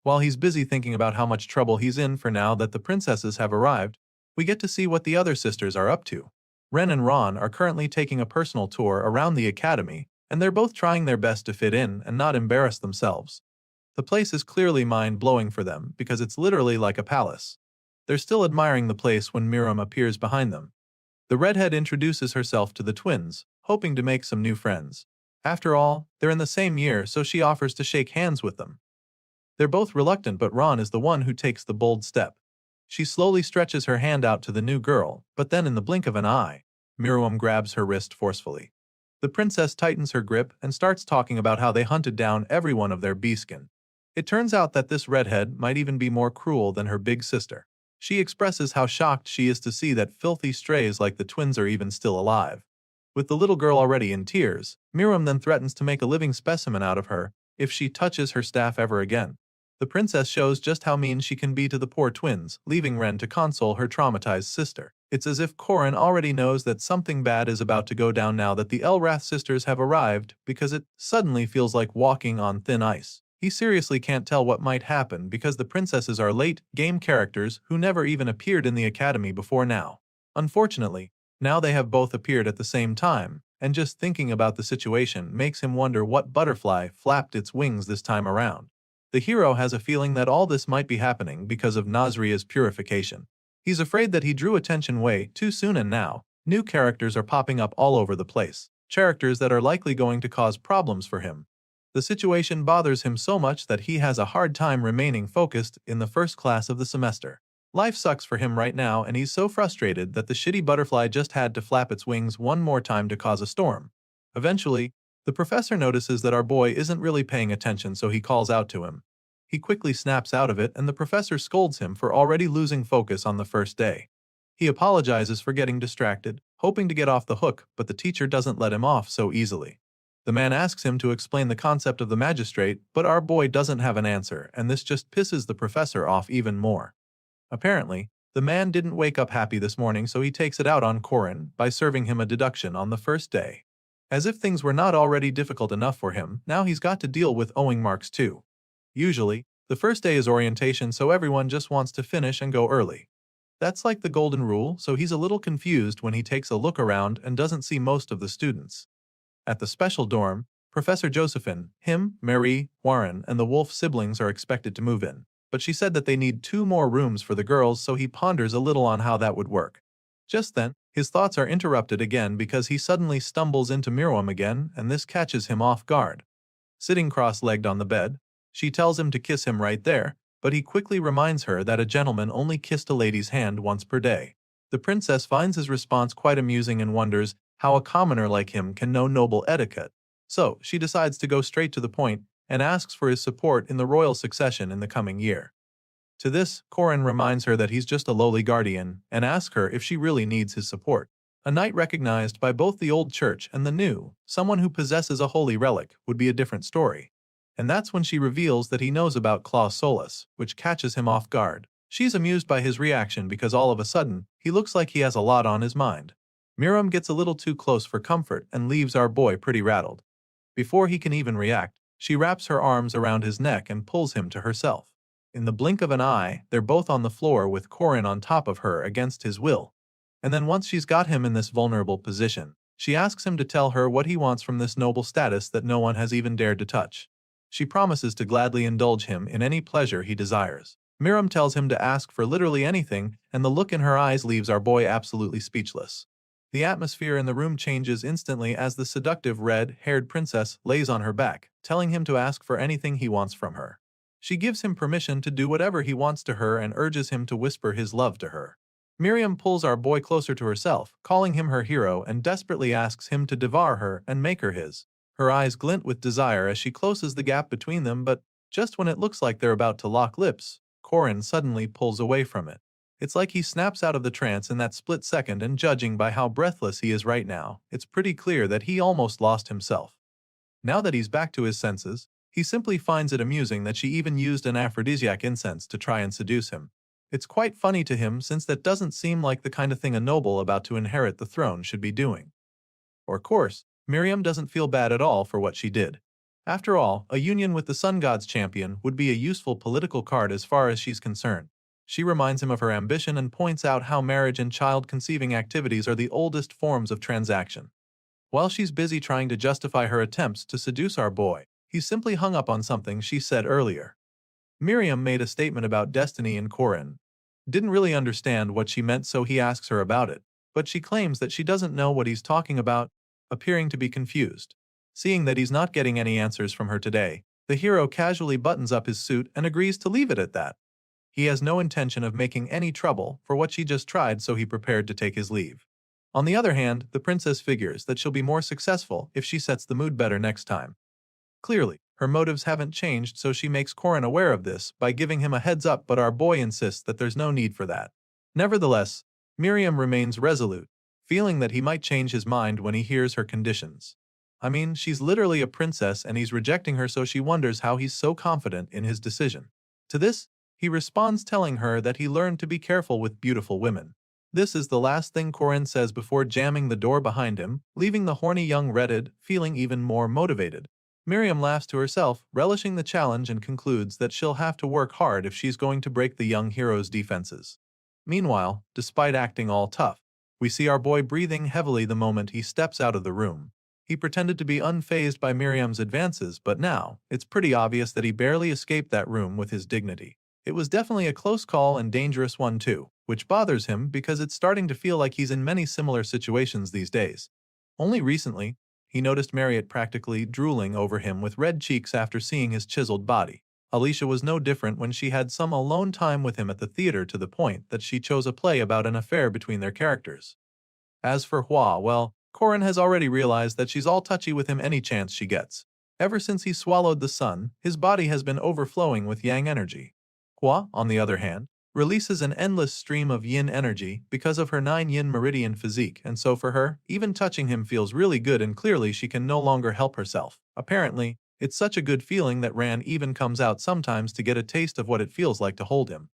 While he's busy thinking about how much trouble he's in for now that the princesses have arrived, we get to see what the other sisters are up to. Ren and Ron are currently taking a personal tour around the academy, and they're both trying their best to fit in and not embarrass themselves. The place is clearly mind-blowing for them because it's literally like a palace. They're still admiring the place when Miriam appears behind them. The redhead introduces herself to the twins, hoping to make some new friends. After all, they're in the same year, so she offers to shake hands with them. They're both reluctant, but Ron is the one who takes the bold step. She slowly stretches her hand out to the new girl, but then in the blink of an eye, Miriam grabs her wrist forcefully. The princess tightens her grip and starts talking about how they hunted down every one of their beaskin. It turns out that this redhead might even be more cruel than her big sister. She expresses how shocked she is to see that filthy strays like the twins are even still alive. With the little girl already in tears, Miriam then threatens to make a living specimen out of her if she touches her staff ever again. The princess shows just how mean she can be to the poor twins, leaving Ren to console her traumatized sister. It's as if Corin already knows that something bad is about to go down now that the Elrath sisters have arrived, because it suddenly feels like walking on thin ice. He seriously can't tell what might happen because the princesses are late-game characters who never even appeared in the academy before now. Unfortunately, now they have both appeared at the same time, and just thinking about the situation makes him wonder what butterfly flapped its wings this time around. The hero has a feeling that all this might be happening because of Nazria's purification. He's afraid that he drew attention way too soon, and now, new characters are popping up all over the place, characters that are likely going to cause problems for him. The situation bothers him so much that he has a hard time remaining focused in the first class of the semester. Life sucks for him right now, and he's so frustrated that the shitty butterfly just had to flap its wings one more time to cause a storm. Eventually, the professor notices that our boy isn't really paying attention, so he calls out to him. He quickly snaps out of it, and the professor scolds him for already losing focus on the first day. He apologizes for getting distracted, hoping to get off the hook, but the teacher doesn't let him off so easily. The man asks him to explain the concept of the magistrate, but our boy doesn't have an answer, and this just pisses the professor off even more. Apparently, the man didn't wake up happy this morning, so he takes it out on Corin by serving him a deduction on the first day. As if things were not already difficult enough for him, now he's got to deal with owing marks too. Usually, the first day is orientation, so everyone just wants to finish and go early. That's like the golden rule, so he's a little confused when he takes a look around and doesn't see most of the students. At the special dorm, Professor Josephine, him, Mary, Warren, and the Wolf siblings are expected to move in, but she said that they need 2 more rooms for the girls, so he ponders a little on how that would work. Just then, his thoughts are interrupted again because he suddenly stumbles into Miriam again, and this catches him off guard. Sitting cross-legged on the bed, she tells him to kiss him right there, but he quickly reminds her that a gentleman only kissed a lady's hand once per day. The princess finds his response quite amusing and wonders how a commoner like him can know noble etiquette. So, she decides to go straight to the point and asks for his support in the royal succession in the coming year. To this, Corin reminds her that he's just a lowly guardian and asks her if she really needs his support. A knight recognized by both the old church and the new, someone who possesses a holy relic, would be a different story. And that's when she reveals that he knows about Claus Solus, which catches him off guard. She's amused by his reaction because all of a sudden, he looks like he has a lot on his mind. Miriam gets a little too close for comfort and leaves our boy pretty rattled. Before he can even react, she wraps her arms around his neck and pulls him to herself. In the blink of an eye, they're both on the floor with Corin on top of her against his will. And then once she's got him in this vulnerable position, she asks him to tell her what he wants from this noble status that no one has even dared to touch. She promises to gladly indulge him in any pleasure he desires. Miriam tells him to ask for literally anything, and the look in her eyes leaves our boy absolutely speechless. The atmosphere in the room changes instantly as the seductive red-haired princess lays on her back, telling him to ask for anything he wants from her. She gives him permission to do whatever he wants to her and urges him to whisper his love to her. Miriam pulls our boy closer to herself, calling him her hero, and desperately asks him to devour her and make her his. Her eyes glint with desire as she closes the gap between them, but just when it looks like they're about to lock lips, Corin suddenly pulls away from it. It's like he snaps out of the trance in that split second, and judging by how breathless he is right now, it's pretty clear that he almost lost himself. Now that he's back to his senses, he simply finds it amusing that she even used an aphrodisiac incense to try and seduce him. It's quite funny to him since that doesn't seem like the kind of thing a noble about to inherit the throne should be doing. Of course, Miriam doesn't feel bad at all for what she did. After all, a union with the Sun God's champion would be a useful political card as far as she's concerned. She reminds him of her ambition and points out how marriage and child-conceiving activities are the oldest forms of transaction. While she's busy trying to justify her attempts to seduce our boy, he's simply hung up on something she said earlier. Miriam made a statement about destiny in Corin. Didn't really understand what she meant, so he asks her about it, but she claims that she doesn't know what he's talking about, appearing to be confused. Seeing that he's not getting any answers from her today, the hero casually buttons up his suit and agrees to leave it at that. He has no intention of making any trouble for what she just tried, so he prepared to take his leave. On the other hand, the princess figures that she'll be more successful if she sets the mood better next time. Clearly, her motives haven't changed, so she makes Corin aware of this by giving him a heads up, but our boy insists that there's no need for that. Nevertheless, Miriam remains resolute, feeling that he might change his mind when he hears her conditions. I mean, she's literally a princess and he's rejecting her, so she wonders how he's so confident in his decision. To this, he responds telling her that he learned to be careful with beautiful women. This is the last thing Corin says before jamming the door behind him, leaving the horny young redhead feeling even more motivated. Miriam laughs to herself, relishing the challenge, and concludes that she'll have to work hard if she's going to break the young hero's defenses. Meanwhile, despite acting all tough, we see our boy breathing heavily the moment he steps out of the room. He pretended to be unfazed by Miriam's advances, but now, it's pretty obvious that he barely escaped that room with his dignity. It was definitely a close call and dangerous one too, which bothers him because it's starting to feel like he's in many similar situations these days. Only recently, he noticed Marriott practically drooling over him with red cheeks after seeing his chiseled body. Alicia was no different when she had some alone time with him at the theater, to the point that she chose a play about an affair between their characters. As for Hua, well, Corin has already realized that she's all touchy with him any chance she gets. Ever since he swallowed the sun, his body has been overflowing with yang energy. Hua, on the other hand, releases an endless stream of yin energy because of her 9 yin meridian physique, and so for her, even touching him feels really good, and clearly she can no longer help herself. Apparently, it's such a good feeling that Ran even comes out sometimes to get a taste of what it feels like to hold him.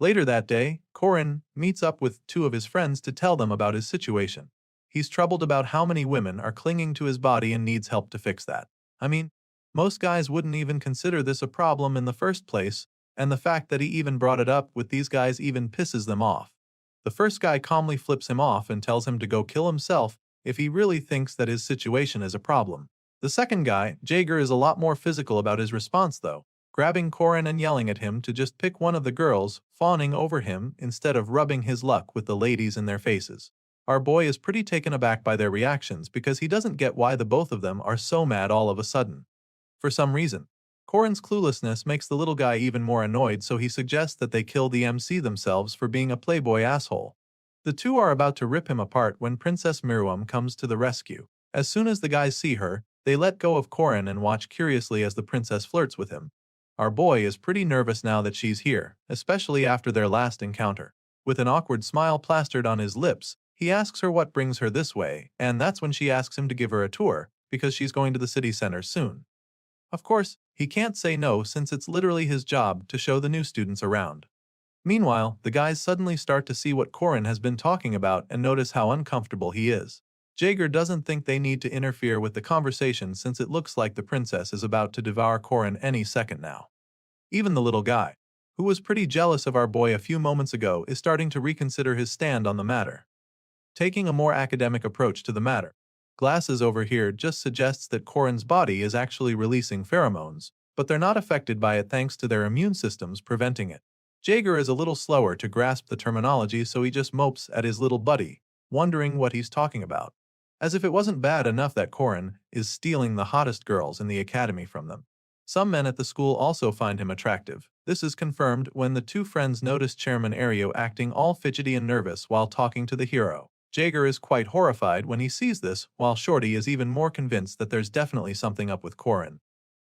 Later that day, Corin meets up with 2 of his friends to tell them about his situation. He's troubled about how many women are clinging to his body and needs help to fix that. I mean, most guys wouldn't even consider this a problem in the first place, and the fact that he even brought it up with these guys even pisses them off. The first guy calmly flips him off and tells him to go kill himself if he really thinks that his situation is a problem. The second guy, Jaeger, is a lot more physical about his response though, grabbing Corin and yelling at him to just pick one of the girls, fawning over him instead of rubbing his luck with the ladies in their faces. Our boy is pretty taken aback by their reactions because he doesn't get why the both of them are so mad all of a sudden. For some reason, Corin's cluelessness makes the little guy even more annoyed, so he suggests that they kill the MC themselves for being a playboy asshole. The 2 are about to rip him apart when Princess Miriam comes to the rescue. As soon as the guys see her, they let go of Corin and watch curiously as the princess flirts with him. Our boy is pretty nervous now that she's here, especially after their last encounter. With an awkward smile plastered on his lips, he asks her what brings her this way, and that's when she asks him to give her a tour, because she's going to the city center soon. Of course, he can't say no since it's literally his job to show the new students around. Meanwhile, the guys suddenly start to see what Corin has been talking about and notice how uncomfortable he is. Jaeger doesn't think they need to interfere with the conversation since it looks like the princess is about to devour Corin any second now. Even the little guy, who was pretty jealous of our boy a few moments ago, is starting to reconsider his stand on the matter. taking a more academic approach to the matter. Glasses over here just suggests that Korin's body is actually releasing pheromones, but they're not affected by it thanks to their immune systems preventing it. Jaeger is a little slower to grasp the terminology, so he just mopes at his little buddy, wondering what he's talking about. As if it wasn't bad enough that Korin is stealing the hottest girls in the academy from them. Some men at the school also find him attractive. This is confirmed when the two friends notice Chairman Ario acting all fidgety and nervous while talking to the hero. Jaeger is quite horrified when he sees this, while Shorty is even more convinced that there's definitely something up with Korin.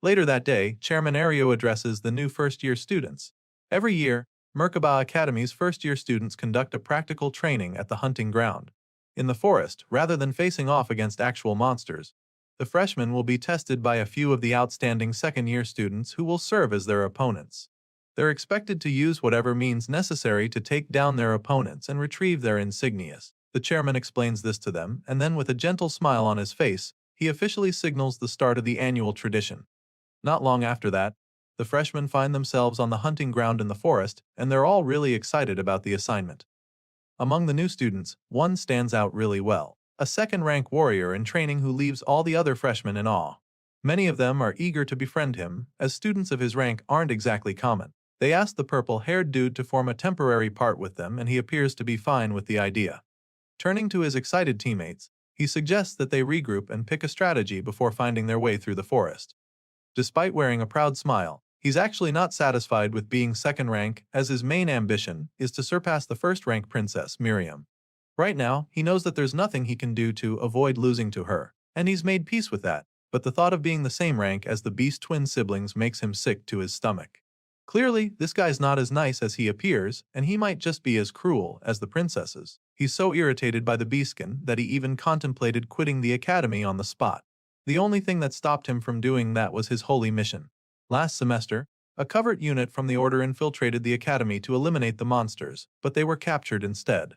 Later that day, Chairman Ario addresses the new first-year students. Every year, Merkaba Academy's first-year students conduct a practical training at the hunting ground. In the forest, rather than facing off against actual monsters, the freshmen will be tested by a few of the outstanding second-year students who will serve as their opponents. They're expected to use whatever means necessary to take down their opponents and retrieve their insignias. The chairman explains this to them, and then with a gentle smile on his face, he officially signals the start of the annual tradition. Not long after that, the freshmen find themselves on the hunting ground in the forest, and they're all really excited about the assignment. Among the new students, one stands out really well. A second-rank warrior in training who leaves all the other freshmen in awe. Many of them are eager to befriend him, as students of his rank aren't exactly common. They ask the purple-haired dude to form a temporary part with them, and he appears to be fine with the idea. Turning to his excited teammates, he suggests that they regroup and pick a strategy before finding their way through the forest. Despite wearing a proud smile, he's actually not satisfied with being second rank, as his main ambition is to surpass the first-rank princess, Miriam. Right now, he knows that there's nothing he can do to avoid losing to her, and he's made peace with that, but the thought of being the same rank as the Beast twin siblings makes him sick to his stomach. Clearly, this guy's not as nice as he appears, and he might just be as cruel as the princesses. He's so irritated by the Beastkin that he even contemplated quitting the academy on the spot. The only thing that stopped him from doing that was his holy mission. Last semester, a covert unit from the Order infiltrated the academy to eliminate the monsters, but they were captured instead.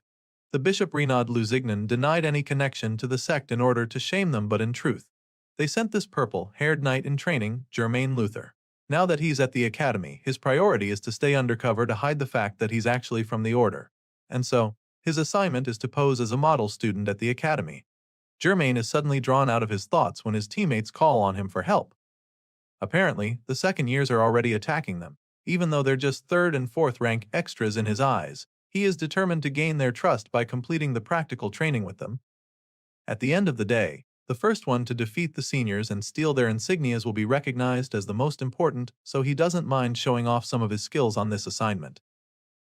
The Bishop Renaud Lusignan denied any connection to the sect in order to shame them, but in truth, they sent this purple-haired knight in training, Jermaine Luther. Now that he's at the academy, his priority is to stay undercover to hide the fact that he's actually from the Order. And so, his assignment is to pose as a model student at the academy. Jermaine is suddenly drawn out of his thoughts when his teammates call on him for help. Apparently, the second years are already attacking them, even though they're just third and fourth rank extras in his eyes. He is determined to gain their trust by completing the practical training with them. At the end of the day, the first one to defeat the seniors and steal their insignias will be recognized as the most important, so he doesn't mind showing off some of his skills on this assignment.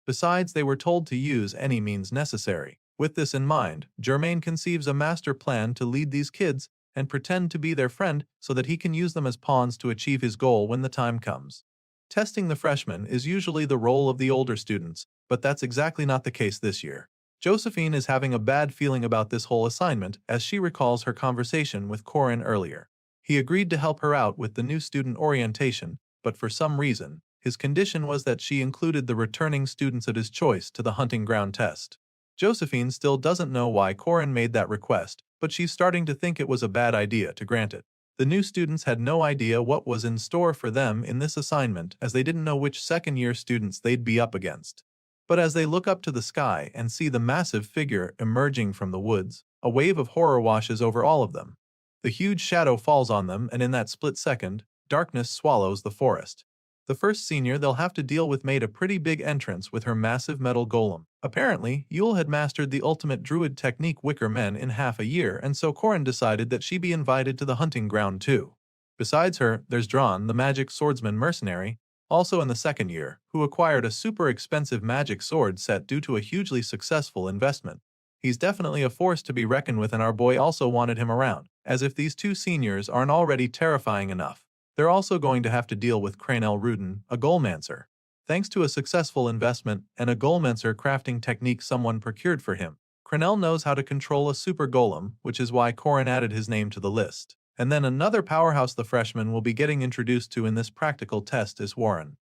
Besides, they were told to use any means necessary. With this in mind, Jermaine conceives a master plan to lead these kids and pretend to be their friend so that he can use them as pawns to achieve his goal when the time comes. Testing the freshmen is usually the role of the older students, but that's exactly not the case this year. Josephine is having a bad feeling about this whole assignment as she recalls her conversation with Korin earlier. He agreed to help her out with the new student orientation, but for some reason, his condition was that she included the returning students of his choice to the hunting ground test. Josephine still doesn't know why Korin made that request, but she's starting to think it was a bad idea to grant it. The new students had no idea what was in store for them in this assignment, as they didn't know which second-year students they'd be up against. But as they look up to the sky and see the massive figure emerging from the woods, a wave of horror washes over all of them. The huge shadow falls on them, and in that split second, darkness swallows the forest. The first senior they'll have to deal with made a pretty big entrance with her massive metal golem. Apparently, Yule had mastered the ultimate druid technique Wicker Men in half a year, and so Korin decided that she be invited to the hunting ground too. Besides her, there's Dran, the magic swordsman mercenary, also in the second year, who acquired a super expensive magic sword set due to a hugely successful investment. He's definitely a force to be reckoned with, and our boy also wanted him around, as if these two seniors aren't already terrifying enough. They're also going to have to deal with Cranel Rudin, a goalmancer. Thanks to a successful investment and a goalmancer crafting technique someone procured for him, Cranel knows how to control a super golem, which is why Korin added his name to the list. And then another powerhouse the freshman will be getting introduced to in this practical test is Warren.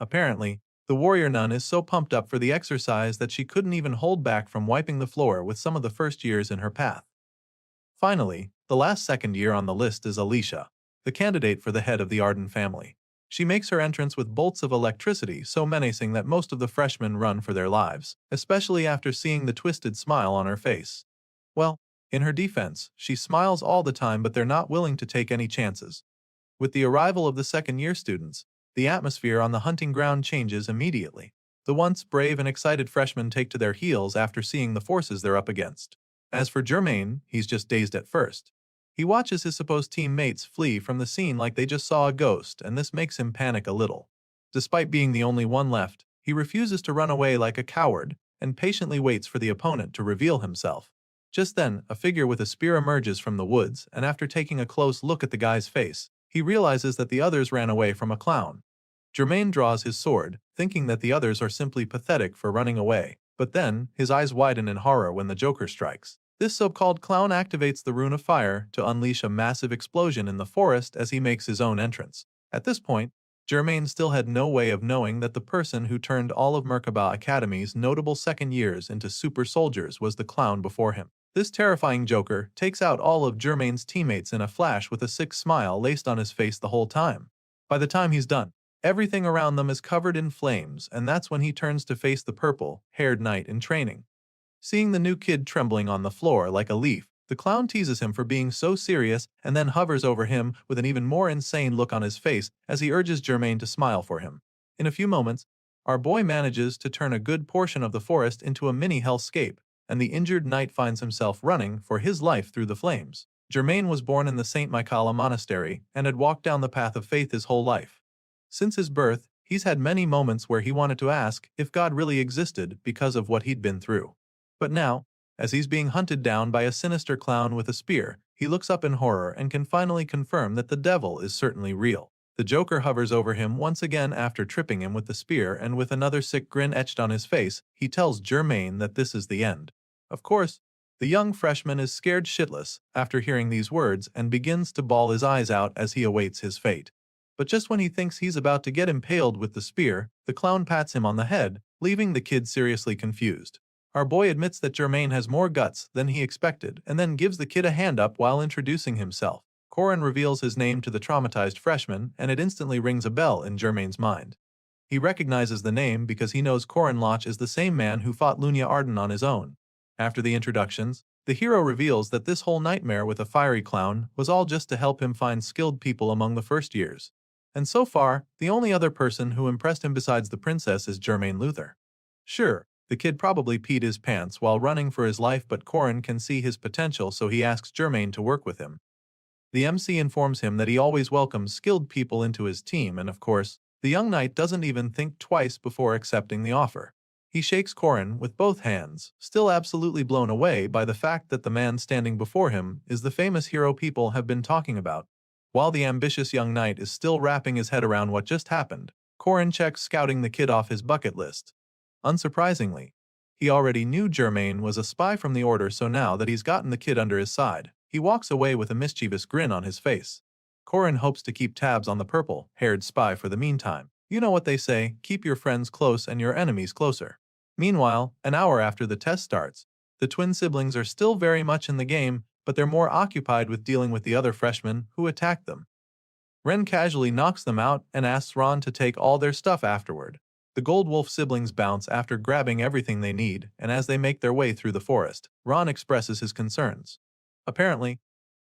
Apparently, the warrior nun is so pumped up for the exercise that she couldn't even hold back from wiping the floor with some of the first years in her path. Finally, the last second year on the list is Alicia, the candidate for the head of the Arden family. She makes her entrance with bolts of electricity so menacing that most of the freshmen run for their lives, especially after seeing the twisted smile on her face. Well, in her defense, she smiles all the time but they're not willing to take any chances. With the arrival of the second-year students, the atmosphere on the hunting ground changes immediately. The once brave and excited freshmen take to their heels after seeing the forces they're up against. As for Germain, he's just dazed at first. He watches his supposed teammates flee from the scene like they just saw a ghost, and this makes him panic a little. Despite being the only one left, he refuses to run away like a coward and patiently waits for the opponent to reveal himself. Just then, a figure with a spear emerges from the woods, and after taking a close look at the guy's face, he realizes that the others ran away from a clown. Germain draws his sword, thinking that the others are simply pathetic for running away, but then, his eyes widen in horror when the Joker strikes. This so-called clown activates the Rune of Fire to unleash a massive explosion in the forest as he makes his own entrance. At this point, Germain still had no way of knowing that the person who turned all of Merkaba Academy's notable second years into super soldiers was the clown before him. This terrifying Joker takes out all of Germain's teammates in a flash with a sick smile laced on his face the whole time. By the time he's done, everything around them is covered in flames, and that's when he turns to face the purple-haired knight in training. Seeing the new kid trembling on the floor like a leaf, the clown teases him for being so serious and then hovers over him with an even more insane look on his face as he urges Germain to smile for him. In a few moments, our boy manages to turn a good portion of the forest into a mini hellscape, and the injured knight finds himself running for his life through the flames. Germain was born in the St. Michaela Monastery and had walked down the path of faith his whole life. Since his birth, he's had many moments where he wanted to ask if God really existed because of what he'd been through. But now, as he's being hunted down by a sinister clown with a spear, he looks up in horror and can finally confirm that the devil is certainly real. The Joker hovers over him once again after tripping him with the spear, and with another sick grin etched on his face, he tells Germain that this is the end. Of course, the young freshman is scared shitless after hearing these words and begins to bawl his eyes out as he awaits his fate. But just when he thinks he's about to get impaled with the spear, the clown pats him on the head, leaving the kid seriously confused. Our boy admits that Germain has more guts than he expected and then gives the kid a hand up while introducing himself. Corin reveals his name to the traumatized freshman, and it instantly rings a bell in Germain's mind. He recognizes the name because he knows Corin Loch is the same man who fought Lunia Arden on his own. After the introductions, the hero reveals that this whole nightmare with a fiery clown was all just to help him find skilled people among the first years. And so far, the only other person who impressed him besides the princess is Germain Luther. Sure, the kid probably peed his pants while running for his life, but Corin can see his potential, so he asks Germain to work with him. The MC informs him that he always welcomes skilled people into his team, and of course, the young knight doesn't even think twice before accepting the offer. He shakes Corin with both hands, still absolutely blown away by the fact that the man standing before him is the famous hero people have been talking about. While the ambitious young knight is still wrapping his head around what just happened, Corin checks scouting the kid off his bucket list. Unsurprisingly, he already knew Germain was a spy from the Order, so now that he's gotten the kid under his side, he walks away with a mischievous grin on his face. Corin hopes to keep tabs on the purple-haired spy for the meantime. You know what they say, keep your friends close and your enemies closer. Meanwhile, an hour after the test starts, the twin siblings are still very much in the game, but they're more occupied with dealing with the other freshmen who attacked them. Ren casually knocks them out and asks Ron to take all their stuff afterward. The Gold Wolf siblings bounce after grabbing everything they need, and as they make their way through the forest, Ron expresses his concerns. Apparently,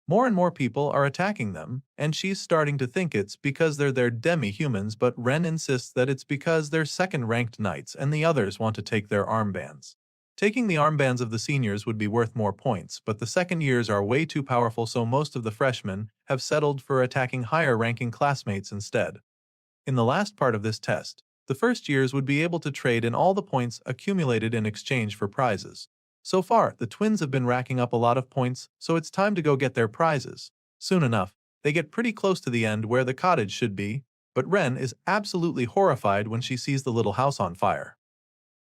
more and more people are attacking them, and she's starting to think it's because they're their demi-humans, but Ren insists that it's because they're second-ranked knights and the others want to take their armbands. Taking the armbands of the seniors would be worth more points, but the second years are way too powerful, so most of the freshmen have settled for attacking higher-ranking classmates instead. In the last part of this test, the first years would be able to trade in all the points accumulated in exchange for prizes. So far, the twins have been racking up a lot of points, so it's time to go get their prizes. Soon enough, they get pretty close to the end where the cottage should be, but Ren is absolutely horrified when she sees the little house on fire.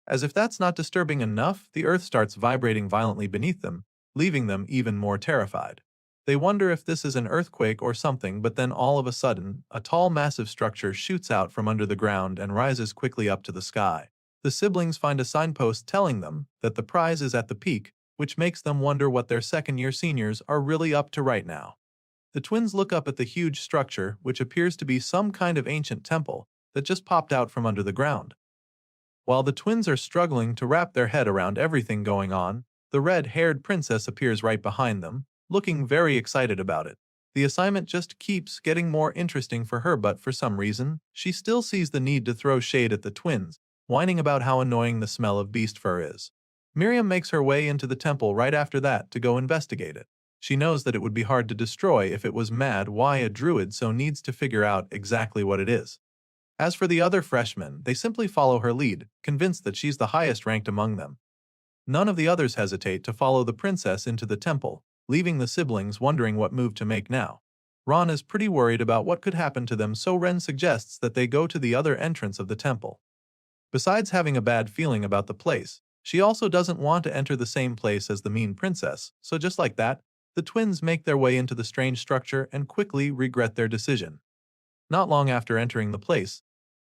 As if that's not disturbing enough, the earth starts vibrating violently beneath them, leaving them even more terrified. They wonder if this is an earthquake or something, but then all of a sudden, a tall, massive structure shoots out from under the ground and rises quickly up to the sky. The siblings find a signpost telling them that the prize is at the peak, which makes them wonder what their second-year seniors are really up to right now. The twins look up at the huge structure, which appears to be some kind of ancient temple that just popped out from under the ground. While the twins are struggling to wrap their head around everything going on, The red-haired princess appears right behind them, looking very excited about it. The assignment just keeps getting more interesting for her, but for some reason, she still sees the need to throw shade at the twins, whining about how annoying the smell of beast fur is. Miriam makes her way into the temple right after that to go investigate it. She knows that it would be hard to destroy if it was mad why a druid, so needs to figure out exactly what it is. As for the other freshmen, they simply follow her lead, convinced that she's the highest ranked among them. None of the others hesitate to follow the princess into the temple, leaving the siblings wondering what move to make now. Ron is pretty worried about what could happen to them, so Ren suggests that they go to the other entrance of the temple. Besides having a bad feeling about the place, she also doesn't want to enter the same place as the mean princess, so just like that, the twins make their way into the strange structure and quickly regret their decision. Not long after entering the place,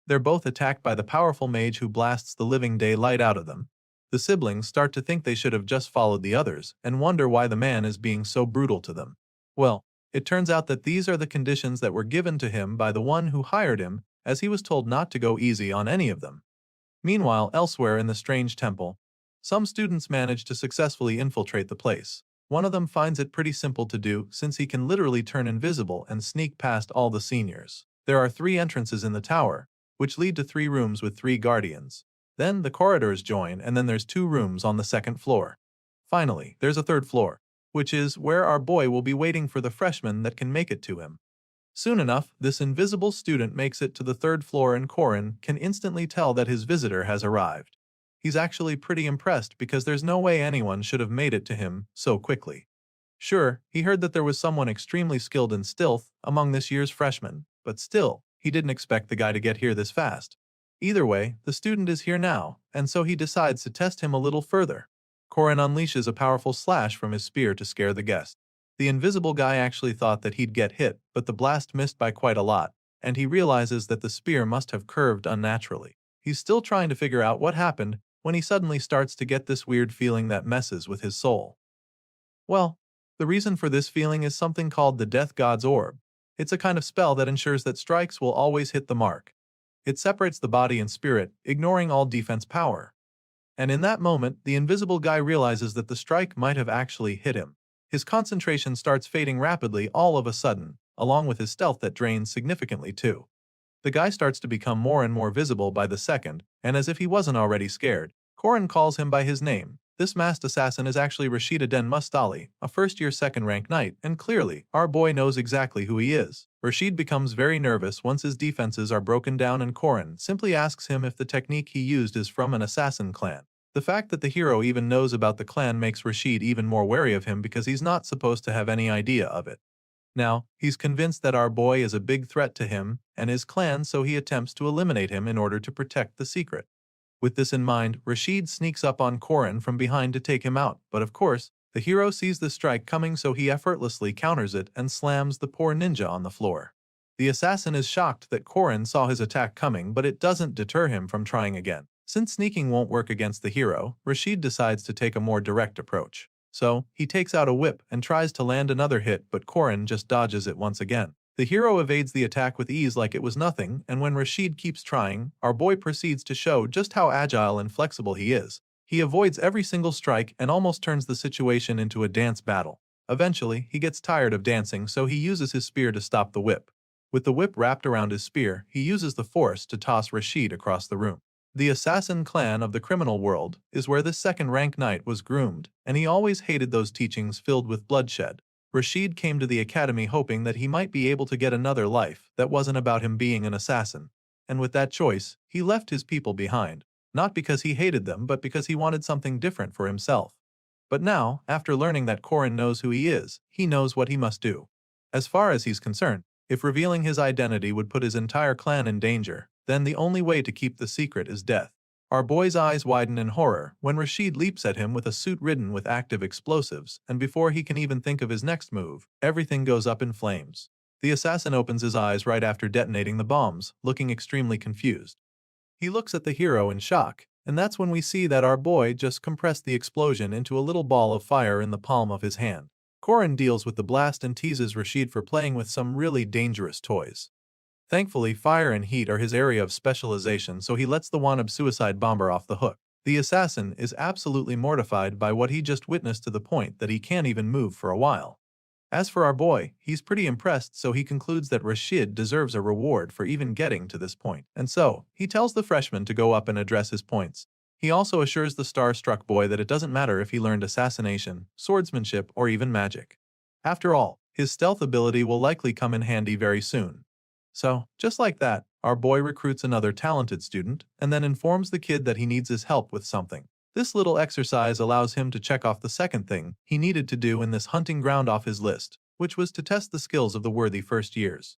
they're both attacked by the powerful mage who blasts the living daylight out of them. The siblings start to think they should have just followed the others and wonder why the man is being so brutal to them. Well, it turns out that these are the conditions that were given to him by the one who hired him, as he was told not to go easy on any of them. Meanwhile, elsewhere in the strange temple, some students manage to successfully infiltrate the place. One of them finds it pretty simple to do since he can literally turn invisible and sneak past all the seniors. There are 3 entrances in the tower, which lead to 3 rooms with 3 guardians. Then the corridors join, and then there's 2 rooms on the 2nd floor. Finally, there's a 3rd floor, which is where our boy will be waiting for the freshmen that can make it to him. Soon enough, this invisible student makes it to the 3rd floor, and Korin can instantly tell that his visitor has arrived. He's actually pretty impressed because there's no way anyone should have made it to him so quickly. Sure, he heard that there was someone extremely skilled in stealth among this year's freshmen, but still, he didn't expect the guy to get here this fast. Either way, the student is here now, and so he decides to test him a little further. Korin unleashes a powerful slash from his spear to scare the guest. The invisible guy actually thought that he'd get hit, but the blast missed by quite a lot, and he realizes that the spear must have curved unnaturally. He's still trying to figure out what happened when he suddenly starts to get this weird feeling that messes with his soul. Well, the reason for this feeling is something called the Death God's Orb. It's a kind of spell that ensures that strikes will always hit the mark. It separates the body and spirit, ignoring all defense power. And in that moment, the invisible guy realizes that the strike might have actually hit him. His concentration starts fading rapidly all of a sudden, along with his stealth that drains significantly too. The guy starts to become more and more visible by the second, and as if he wasn't already scared, Korin calls him by his name. This masked assassin is actually Rashida Den Mustali, a first-year second-rank knight, and clearly, our boy knows exactly who he is. Rashid becomes very nervous once his defenses are broken down, and Korin simply asks him if the technique he used is from an assassin clan. The fact that the hero even knows about the clan makes Rashid even more wary of him because he's not supposed to have any idea of it. Now, he's convinced that our boy is a big threat to him and his clan, so he attempts to eliminate him in order to protect the secret. With this in mind, Rashid sneaks up on Korin from behind to take him out, but of course, the hero sees the strike coming, so he effortlessly counters it and slams the poor ninja on the floor. The assassin is shocked that Korin saw his attack coming, but it doesn't deter him from trying again. Since sneaking won't work against the hero, Rashid decides to take a more direct approach. So, he takes out a whip and tries to land another hit, but Korin just dodges it once again. The hero evades the attack with ease like it was nothing, and when Rashid keeps trying, our boy proceeds to show just how agile and flexible he is. He avoids every single strike and almost turns the situation into a dance battle. Eventually, he gets tired of dancing, so he uses his spear to stop the whip. With the whip wrapped around his spear, he uses the force to toss Rashid across the room. The assassin clan of the criminal world is where this second-rank knight was groomed, and he always hated those teachings filled with bloodshed. Rashid came to the academy hoping that he might be able to get another life that wasn't about him being an assassin. And with that choice, he left his people behind. Not because he hated them, but because he wanted something different for himself. But now, after learning that Korin knows who he is, he knows what he must do. As far as he's concerned, if revealing his identity would put his entire clan in danger, then the only way to keep the secret is death. Our boy's eyes widen in horror when Rashid leaps at him with a suit ridden with active explosives, and before he can even think of his next move, everything goes up in flames. The assassin opens his eyes right after detonating the bombs, looking extremely confused. He looks at the hero in shock, and that's when we see that our boy just compressed the explosion into a little ball of fire in the palm of his hand. Korin deals with the blast and teases Rashid for playing with some really dangerous toys. Thankfully, fire and heat are his area of specialization, so he lets the Wanab suicide bomber off the hook. The assassin is absolutely mortified by what he just witnessed to the point that he can't even move for a while. As for our boy, he's pretty impressed, so he concludes that Rashid deserves a reward for even getting to this point. And so, he tells the freshman to go up and address his points. He also assures the star-struck boy that it doesn't matter if he learned assassination, swordsmanship, or even magic. After all, his stealth ability will likely come in handy very soon. So, just like that, our boy recruits another talented student and then informs the kid that he needs his help with something. This little exercise allows him to check off the second thing he needed to do in this hunting ground off his list, which was to test the skills of the worthy first years.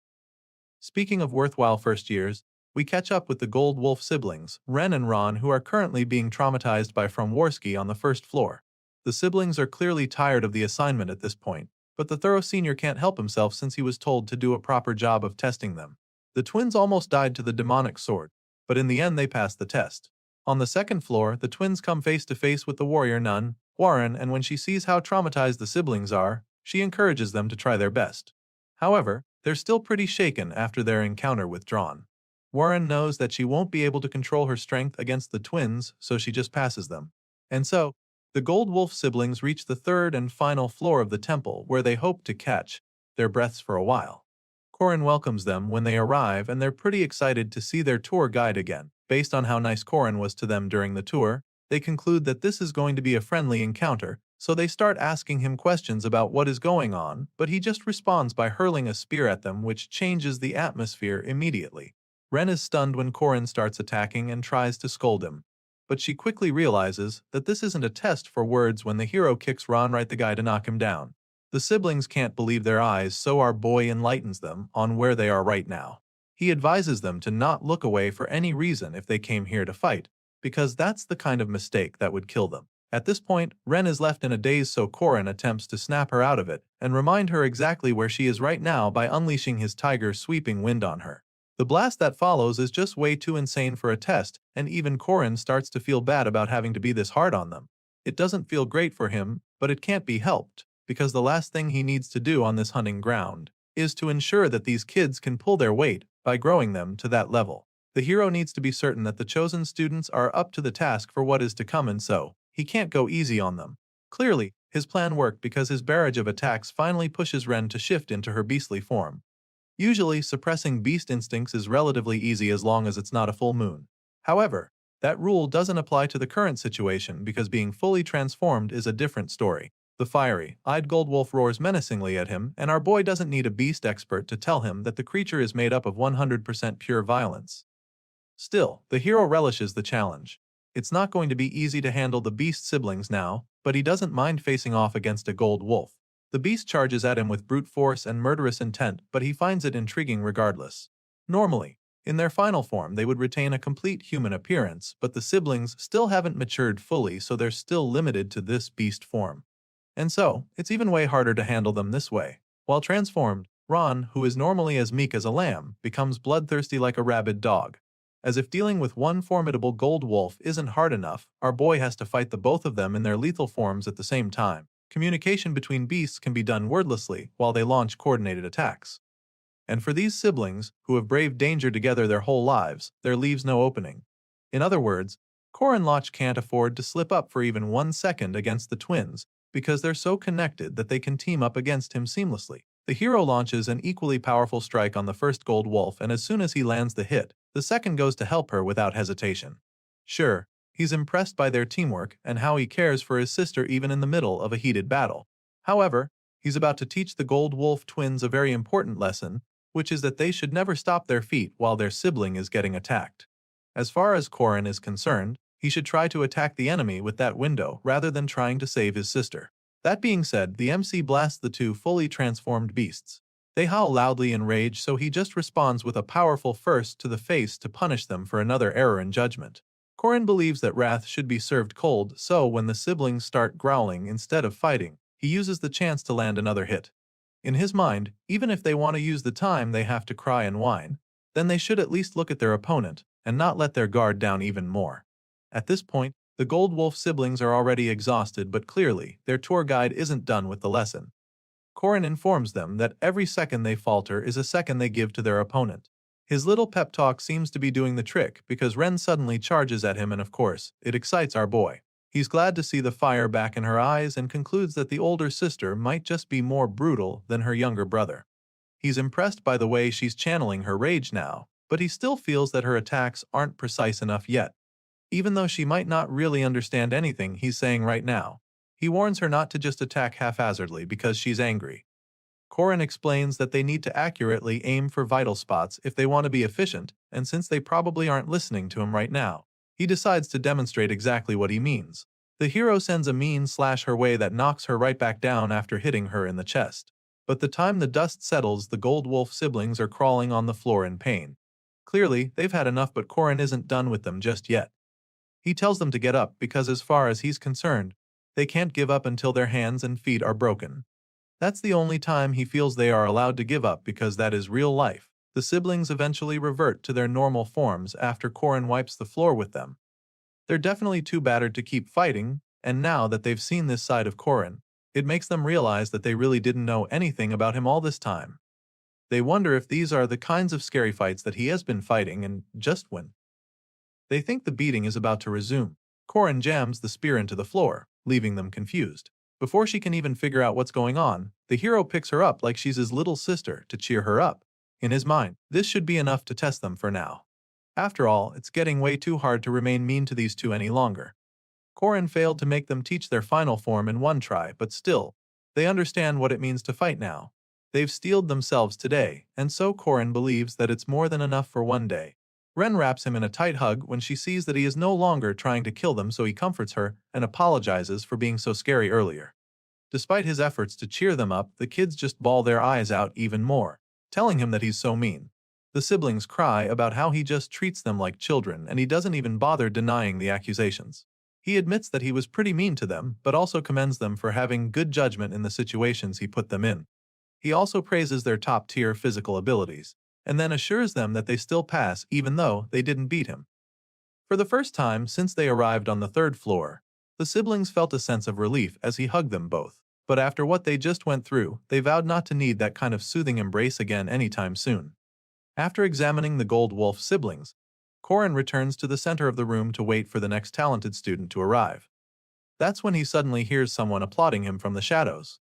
Speaking of worthwhile first years, we catch up with the Gold Wolf siblings, Ren and Ron, who are currently being traumatized by Fromworski on the first floor. The siblings are clearly tired of the assignment at this point, but the thorough senior can't help himself since he was told to do a proper job of testing them. The twins almost died to the demonic sword, but in the end they passed the test. On the second floor, the twins come face to face with the warrior nun, Warren, and when she sees how traumatized the siblings are, she encourages them to try their best. However, they're still pretty shaken after their encounter with Drawn. Warren knows that she won't be able to control her strength against the twins, so she just passes them. And so, the Gold Wolf siblings reach the third and final floor of the temple, where they hope to catch their breaths for a while. Corin welcomes them when they arrive, and they're pretty excited to see their tour guide again. Based on how nice Corin was to them during the tour, they conclude that this is going to be a friendly encounter, so they start asking him questions about what is going on, but he just responds by hurling a spear at them, which changes the atmosphere immediately. Ren is stunned when Corin starts attacking and tries to scold him, but she quickly realizes that this isn't a test for words when the hero kicks Ron right the guy to knock him down. The siblings can't believe their eyes, so our boy enlightens them on where they are right now. He advises them to not look away for any reason if they came here to fight, because that's the kind of mistake that would kill them. At this point, Ren is left in a daze, so Corin attempts to snap her out of it and remind her exactly where she is right now by unleashing his tiger sweeping wind on her. The blast that follows is just way too insane for a test, and even Corin starts to feel bad about having to be this hard on them. It doesn't feel great for him, but it can't be helped, because the last thing he needs to do on this hunting ground is to ensure that these kids can pull their weight by growing them to that level. The hero needs to be certain that the chosen students are up to the task for what is to come, and so he can't go easy on them. Clearly, his plan worked because his barrage of attacks finally pushes Ren to shift into her beastly form. Usually, suppressing beast instincts is relatively easy as long as it's not a full moon. However, that rule doesn't apply to the current situation because being fully transformed is a different story. The fiery-eyed Goldwolf roars menacingly at him, and our boy doesn't need a beast expert to tell him that the creature is made up of 100% pure violence. Still, the hero relishes the challenge. It's not going to be easy to handle the beast siblings now, but he doesn't mind facing off against a gold wolf. The beast charges at him with brute force and murderous intent, but he finds it intriguing regardless. Normally, in their final form they would retain a complete human appearance, but the siblings still haven't matured fully, so they're still limited to this beast form. And so, it's even way harder to handle them this way. While transformed, Ron, who is normally as meek as a lamb, becomes bloodthirsty like a rabid dog. As if dealing with one formidable gold wolf isn't hard enough, our boy has to fight the both of them in their lethal forms at the same time. Communication between beasts can be done wordlessly while they launch coordinated attacks. And for these siblings, who have braved danger together their whole lives, there leaves no opening. In other words, Corin Loch can't afford to slip up for even 1 second against the twins, because they're so connected that they can team up against him seamlessly. The hero launches an equally powerful strike on the first gold wolf, and as soon as he lands the hit, the second goes to help her without hesitation. Sure, he's impressed by their teamwork and how he cares for his sister even in the middle of a heated battle. However, he's about to teach the gold wolf twins a very important lesson, which is that they should never stop their feet while their sibling is getting attacked. As far as Corin is concerned, he should try to attack the enemy with that window rather than trying to save his sister. That being said, the MC blasts the two fully transformed beasts. They howl loudly in rage, so he just responds with a powerful first to the face to punish them for another error in judgment. Corin believes that wrath should be served cold, so when the siblings start growling instead of fighting, he uses the chance to land another hit. In his mind, even if they want to use the time they have to cry and whine, then they should at least look at their opponent and not let their guard down even more. At this point, the Gold Wolf siblings are already exhausted, but clearly, their tour guide isn't done with the lesson. Corin informs them that every second they falter is a second they give to their opponent. His little pep talk seems to be doing the trick because Ren suddenly charges at him and of course, it excites our boy. He's glad to see the fire back in her eyes and concludes that the older sister might just be more brutal than her younger brother. He's impressed by the way she's channeling her rage now, but he still feels that her attacks aren't precise enough yet, even though she might not really understand anything he's saying right now. He warns her not to just attack haphazardly because she's angry. Korin explains that they need to accurately aim for vital spots if they want to be efficient, and since they probably aren't listening to him right now, he decides to demonstrate exactly what he means. The hero sends a mean slash her way that knocks her right back down after hitting her in the chest. But the time the dust settles, the Gold Wolf siblings are crawling on the floor in pain. Clearly, they've had enough, but Korin isn't done with them just yet. He tells them to get up because as far as he's concerned, they can't give up until their hands and feet are broken. That's the only time he feels they are allowed to give up because that is real life. The siblings eventually revert to their normal forms after Korin wipes the floor with them. They're definitely too battered to keep fighting, and now that they've seen this side of Korin, it makes them realize that they really didn't know anything about him all this time. They wonder if these are the kinds of scary fights that he has been fighting and just when they think the beating is about to resume, Korin jams the spear into the floor, leaving them confused. Before she can even figure out what's going on, the hero picks her up like she's his little sister to cheer her up. In his mind, this should be enough to test them for now. After all, it's getting way too hard to remain mean to these two any longer. Korin failed to make them teach their final form in one try, but still, they understand what it means to fight now. They've steeled themselves today, and so Korin believes that it's more than enough for one day. Ren wraps him in a tight hug when she sees that he is no longer trying to kill them, so he comforts her and apologizes for being so scary earlier. Despite his efforts to cheer them up, the kids just bawl their eyes out even more, telling him that he's so mean. The siblings cry about how he just treats them like children and he doesn't even bother denying the accusations. He admits that he was pretty mean to them, but also commends them for having good judgment in the situations he put them in. He also praises their top-tier physical abilities, and then assures them that they still pass even though they didn't beat him. For the first time since they arrived on the third floor, the siblings felt a sense of relief as he hugged them both. But after what they just went through, they vowed not to need that kind of soothing embrace again anytime soon. After examining the Gold Wolf siblings, Korin returns to the center of the room to wait for the next talented student to arrive. That's when he suddenly hears someone applauding him from the shadows.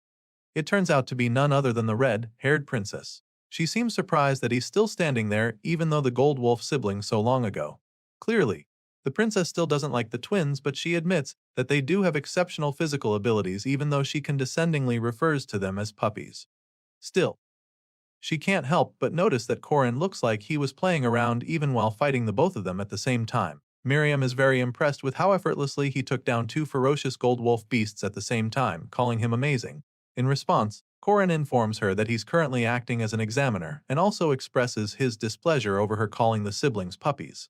It turns out to be none other than the red-haired princess. She seems surprised that he's still standing there even though the Gold Wolf siblings so long ago. Clearly, the princess still doesn't like the twins, but she admits that they do have exceptional physical abilities even though she condescendingly refers to them as puppies. Still, she can't help but notice that Korin looks like he was playing around even while fighting the both of them at the same time. Miriam is very impressed with how effortlessly he took down two ferocious Gold Wolf beasts at the same time, calling him amazing. In response, Korin informs her that he's currently acting as an examiner and also expresses his displeasure over her calling the siblings puppies.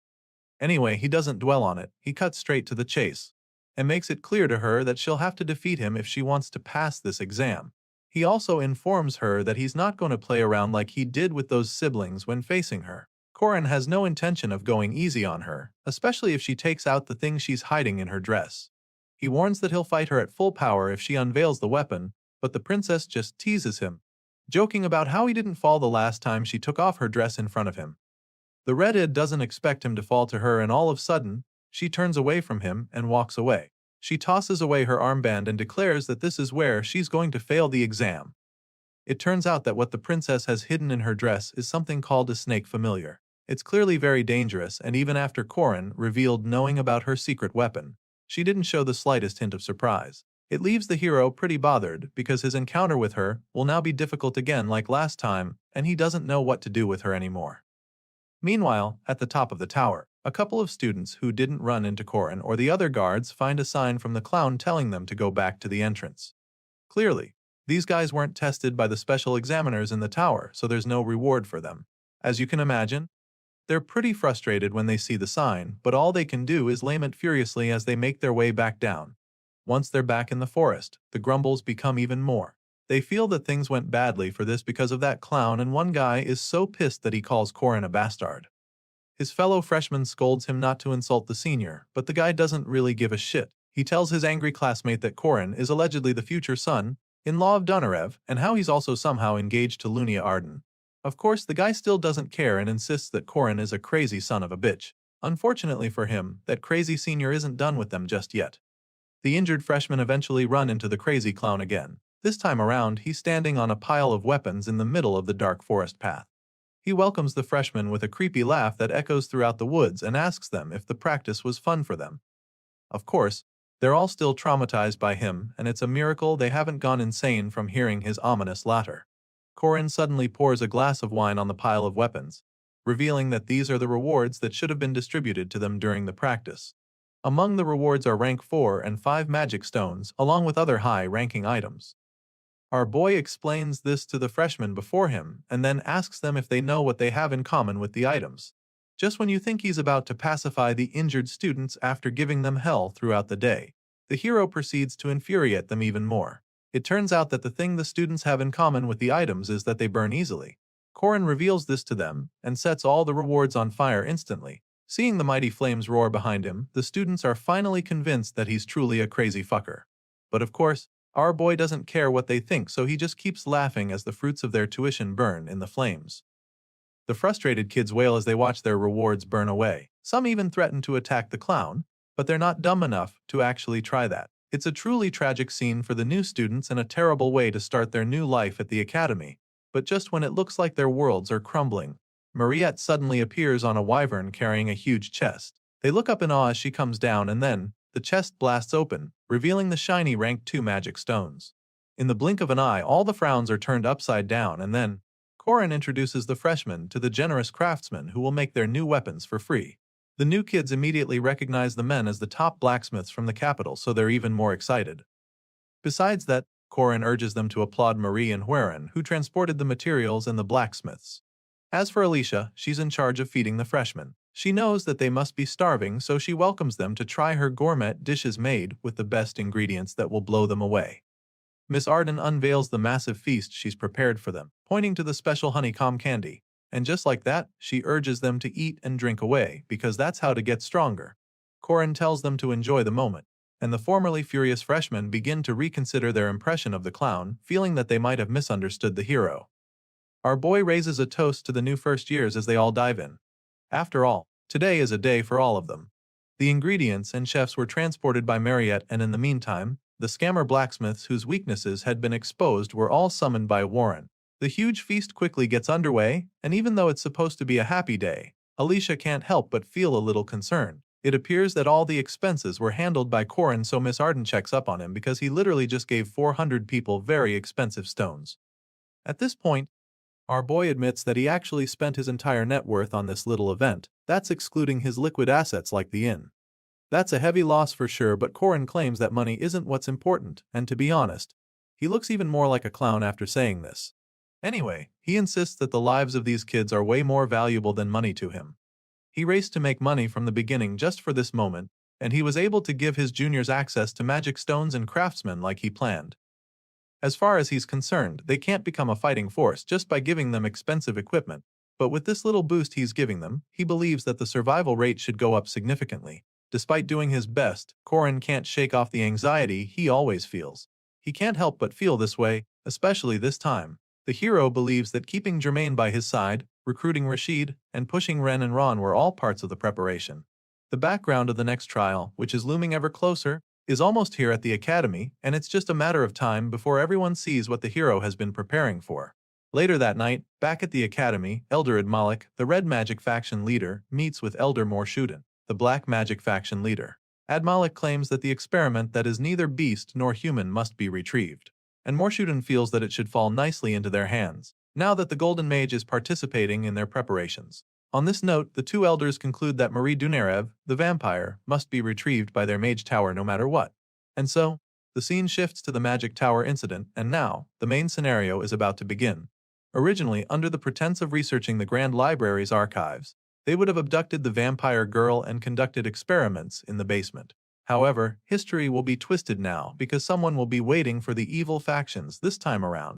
Anyway, he doesn't dwell on it, he cuts straight to the chase, and makes it clear to her that she'll have to defeat him if she wants to pass this exam. He also informs her that he's not going to play around like he did with those siblings when facing her. Korin has no intention of going easy on her, especially if she takes out the thing she's hiding in her dress. He warns that he'll fight her at full power if she unveils the weapon, but the princess just teases him, joking about how he didn't fall the last time she took off her dress in front of him. The redhead doesn't expect him to fall to her, and all of a sudden, she turns away from him and walks away. She tosses away her armband and declares that this is where she's going to fail the exam. It turns out that what the princess has hidden in her dress is something called a snake familiar. It's clearly very dangerous, and even after Korin revealed knowing about her secret weapon, she didn't show the slightest hint of surprise. It leaves the hero pretty bothered because his encounter with her will now be difficult again like last time, and he doesn't know what to do with her anymore. Meanwhile, at the top of the tower, a couple of students who didn't run into Korin or the other guards find a sign from the clown telling them to go back to the entrance. Clearly, these guys weren't tested by the special examiners in the tower, so there's no reward for them. As you can imagine, they're pretty frustrated when they see the sign, but all they can do is lament furiously as they make their way back down. Once they're back in the forest, the grumbles become even more. They feel that things went badly for this because of that clown, and one guy is so pissed that he calls Korin a bastard. His fellow freshman scolds him not to insult the senior, but the guy doesn't really give a shit. He tells his angry classmate that Korin is allegedly the future son-in-law of Dunarev, and how he's also somehow engaged to Lunia Arden. Of course, the guy still doesn't care and insists that Korin is a crazy son of a bitch. Unfortunately for him, that crazy senior isn't done with them just yet. The injured freshmen eventually run into the crazy clown again. This time around, he's standing on a pile of weapons in the middle of the dark forest path. He welcomes the freshmen with a creepy laugh that echoes throughout the woods and asks them if the practice was fun for them. Of course, they're all still traumatized by him, and it's a miracle they haven't gone insane from hearing his ominous laughter. Korin suddenly pours a glass of wine on the pile of weapons, revealing that these are the rewards that should have been distributed to them during the practice. Among the rewards are rank 4 and 5 magic stones, along with other high-ranking items. Our boy explains this to the freshmen before him and then asks them if they know what they have in common with the items. Just when you think he's about to pacify the injured students after giving them hell throughout the day, the hero proceeds to infuriate them even more. It turns out that the thing the students have in common with the items is that they burn easily. Korin reveals this to them and sets all the rewards on fire instantly. Seeing the mighty flames roar behind him, the students are finally convinced that he's truly a crazy fucker. But of course, our boy doesn't care what they think, so he just keeps laughing as the fruits of their tuition burn in the flames. The frustrated kids wail as they watch their rewards burn away. Some even threaten to attack the clown, but they're not dumb enough to actually try that. It's a truly tragic scene for the new students and a terrible way to start their new life at the academy. But just when it looks like their worlds are crumbling, Mariette suddenly appears on a wyvern carrying a huge chest. They look up in awe as she comes down, and then the chest blasts open, revealing the shiny rank 2 magic stones. In the blink of an eye, all the frowns are turned upside down, and then Korin introduces the freshmen to the generous craftsmen who will make their new weapons for free. The new kids immediately recognize the men as the top blacksmiths from the capital, so they're even more excited. Besides that, Korin urges them to applaud Marie and Hueren, who transported the materials and the blacksmiths. As for Alicia, she's in charge of feeding the freshmen. She knows that they must be starving, so she welcomes them to try her gourmet dishes made with the best ingredients that will blow them away. Miss Arden unveils the massive feast she's prepared for them, pointing to the special honeycomb candy. And just like that, she urges them to eat and drink away, because that's how to get stronger. Korin tells them to enjoy the moment, and the formerly furious freshmen begin to reconsider their impression of the clown, feeling that they might have misunderstood the hero. Our boy raises a toast to the new first years as they all dive in. After all, today is a day for all of them. The ingredients and chefs were transported by Mariette, and in the meantime, the scammer blacksmiths whose weaknesses had been exposed were all summoned by Warren. The huge feast quickly gets underway, and even though it's supposed to be a happy day, Alicia can't help but feel a little concerned. It appears that all the expenses were handled by Korin, so Miss Arden checks up on him because he literally just gave 400 people very expensive stones. At this point, our boy admits that he actually spent his entire net worth on this little event. That's excluding his liquid assets like the inn. That's a heavy loss for sure, but Korin claims that money isn't what's important, and to be honest, he looks even more like a clown after saying this. Anyway, he insists that the lives of these kids are way more valuable than money to him. He raced to make money from the beginning just for this moment, and he was able to give his juniors access to magic stones and craftsmen like he planned. As far as he's concerned, they can't become a fighting force just by giving them expensive equipment, but with this little boost he's giving them, he believes that the survival rate should go up significantly. Despite doing his best, Korin can't shake off the anxiety he always feels. He can't help but feel this way, especially this time. The hero believes that keeping Germaine by his side, recruiting Rashid, and pushing Ren and Ron were all parts of the preparation. The background of the next trial, which is looming ever closer, is almost here at the academy, and it's just a matter of time before everyone sees what the hero has been preparing for. Later that night, back at the academy, Elder Admalik, the Red Magic faction leader, meets with Elder Morshuden, the Black Magic faction leader. Admalik claims that the experiment that is neither beast nor human must be retrieved, and Morshuden feels that it should fall nicely into their hands, now that the Golden Mage is participating in their preparations. On this note, the two elders conclude that Marie Dunerev, the vampire, must be retrieved by their mage tower no matter what. And so, the scene shifts to the Magic Tower incident, and now, the main scenario is about to begin. Originally, under the pretense of researching the Grand Library's archives, they would have abducted the vampire girl and conducted experiments in the basement. However, history will be twisted now because someone will be waiting for the evil factions this time around.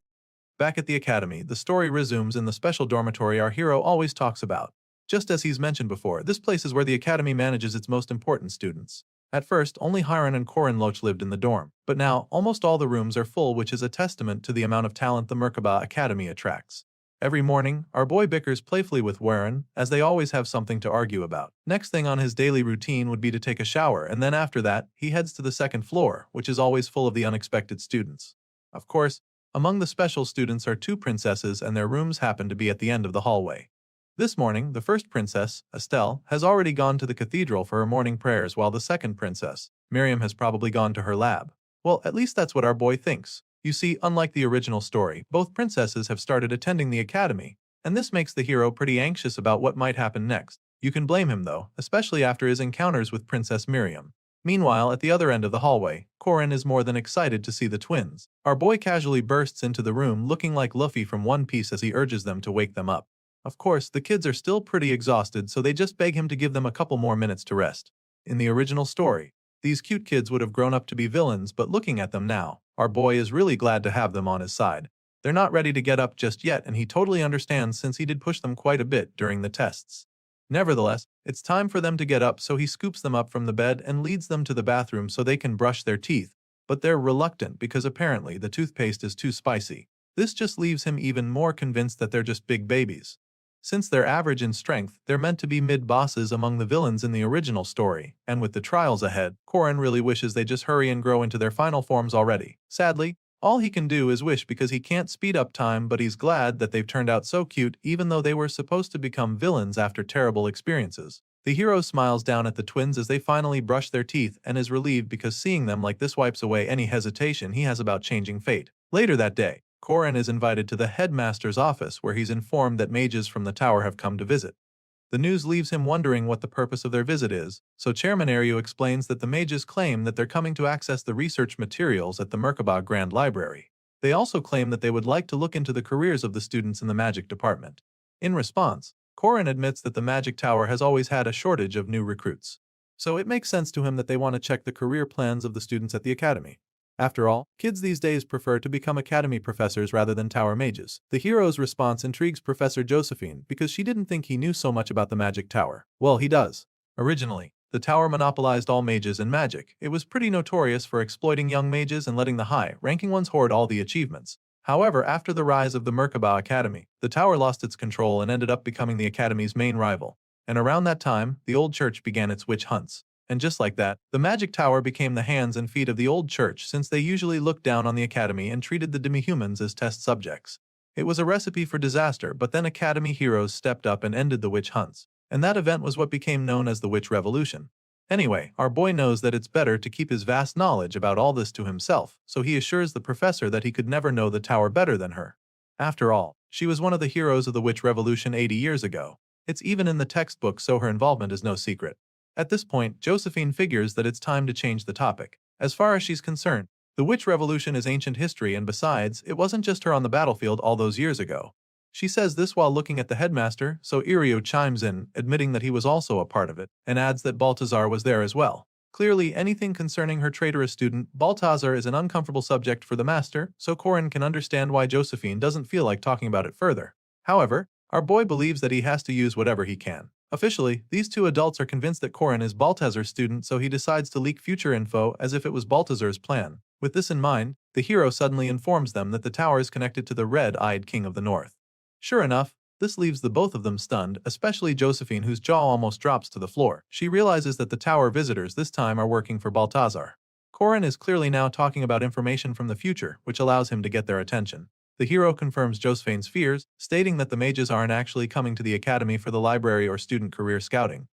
Back at the academy, the story resumes in the special dormitory our hero always talks about. Just as he's mentioned before, this place is where the academy manages its most important students. At first, only Hiron and Korin Loach lived in the dorm, but now almost all the rooms are full, which is a testament to the amount of talent the Merkaba Academy attracts. Every morning, our boy bickers playfully with Warren, as they always have something to argue about. Next thing on his daily routine would be to take a shower, and then after that, he heads to the second floor, which is always full of the unexpected students. Of course, among the special students are two princesses, and their rooms happen to be at the end of the hallway. This morning, the first princess, Estelle, has already gone to the cathedral for her morning prayers, while the second princess, Miriam, has probably gone to her lab. Well, at least that's what our boy thinks. You see, unlike the original story, both princesses have started attending the academy, and this makes the hero pretty anxious about what might happen next. You can blame him though, especially after his encounters with Princess Miriam. Meanwhile, at the other end of the hallway, Corin is more than excited to see the twins. Our boy casually bursts into the room looking like Luffy from One Piece as he urges them to wake them up. Of course, the kids are still pretty exhausted, so they just beg him to give them a couple more minutes to rest. In the original story, these cute kids would have grown up to be villains, but looking at them now, our boy is really glad to have them on his side. They're not ready to get up just yet, and he totally understands since he did push them quite a bit during the tests. Nevertheless, it's time for them to get up, so he scoops them up from the bed and leads them to the bathroom so they can brush their teeth, but they're reluctant because apparently the toothpaste is too spicy. This just leaves him even more convinced that they're just big babies. Since they're average in strength, they're meant to be mid-bosses among the villains in the original story, and with the trials ahead, Corin really wishes they just hurry and grow into their final forms already. Sadly, all he can do is wish because he can't speed up time, but he's glad that they've turned out so cute even though they were supposed to become villains after terrible experiences. The hero smiles down at the twins as they finally brush their teeth and is relieved because seeing them like this wipes away any hesitation he has about changing fate. Later that day, Corin is invited to the headmaster's office where he's informed that mages from the tower have come to visit. The news leaves him wondering what the purpose of their visit is, so Chairman Aryu explains that the mages claim that they're coming to access the research materials at the Merkaba Grand Library. They also claim that they would like to look into the careers of the students in the magic department. In response, Corin admits that the magic tower has always had a shortage of new recruits. So it makes sense to him that they want to check the career plans of the students at the academy. After all, kids these days prefer to become academy professors rather than tower mages. The hero's response intrigues Professor Josephine because she didn't think he knew so much about the magic tower. Well, he does. Originally, the tower monopolized all mages and magic. It was pretty notorious for exploiting young mages and letting the high-ranking ones hoard all the achievements. However, after the rise of the Merkaba Academy, the tower lost its control and ended up becoming the academy's main rival. And around that time, the old church began its witch hunts. And just like that, the magic tower became the hands and feet of the old church since they usually looked down on the academy and treated the demi-humans as test subjects. It was a recipe for disaster, but then academy heroes stepped up and ended the witch hunts. And that event was what became known as the Witch Revolution. Anyway, our boy knows that it's better to keep his vast knowledge about all this to himself, so he assures the professor that he could never know the tower better than her. After all, she was one of the heroes of the Witch Revolution 80 years ago. It's even in the textbook, so her involvement is no secret. At this point, Josephine figures that it's time to change the topic. As far as she's concerned, the Witch Revolution is ancient history, and besides, it wasn't just her on the battlefield all those years ago. She says this while looking at the headmaster, so Iryu chimes in, admitting that he was also a part of it, and adds that Balthazar was there as well. Clearly, anything concerning her traitorous student, Balthazar, is an uncomfortable subject for the master, so Corin can understand why Josephine doesn't feel like talking about it further. However, our boy believes that he has to use whatever he can. Officially, these two adults are convinced that Corin is Balthazar's student, so he decides to leak future info as if it was Balthazar's plan. With this in mind, the hero suddenly informs them that the tower is connected to the red-eyed king of the north. Sure enough, this leaves the both of them stunned, especially Josephine, whose jaw almost drops to the floor. She realizes that the tower visitors this time are working for Balthazar. Corin is clearly now talking about information from the future, which allows him to get their attention. The hero confirms Josephine's fears, stating that the mages aren't actually coming to the academy for the library or student career scouting.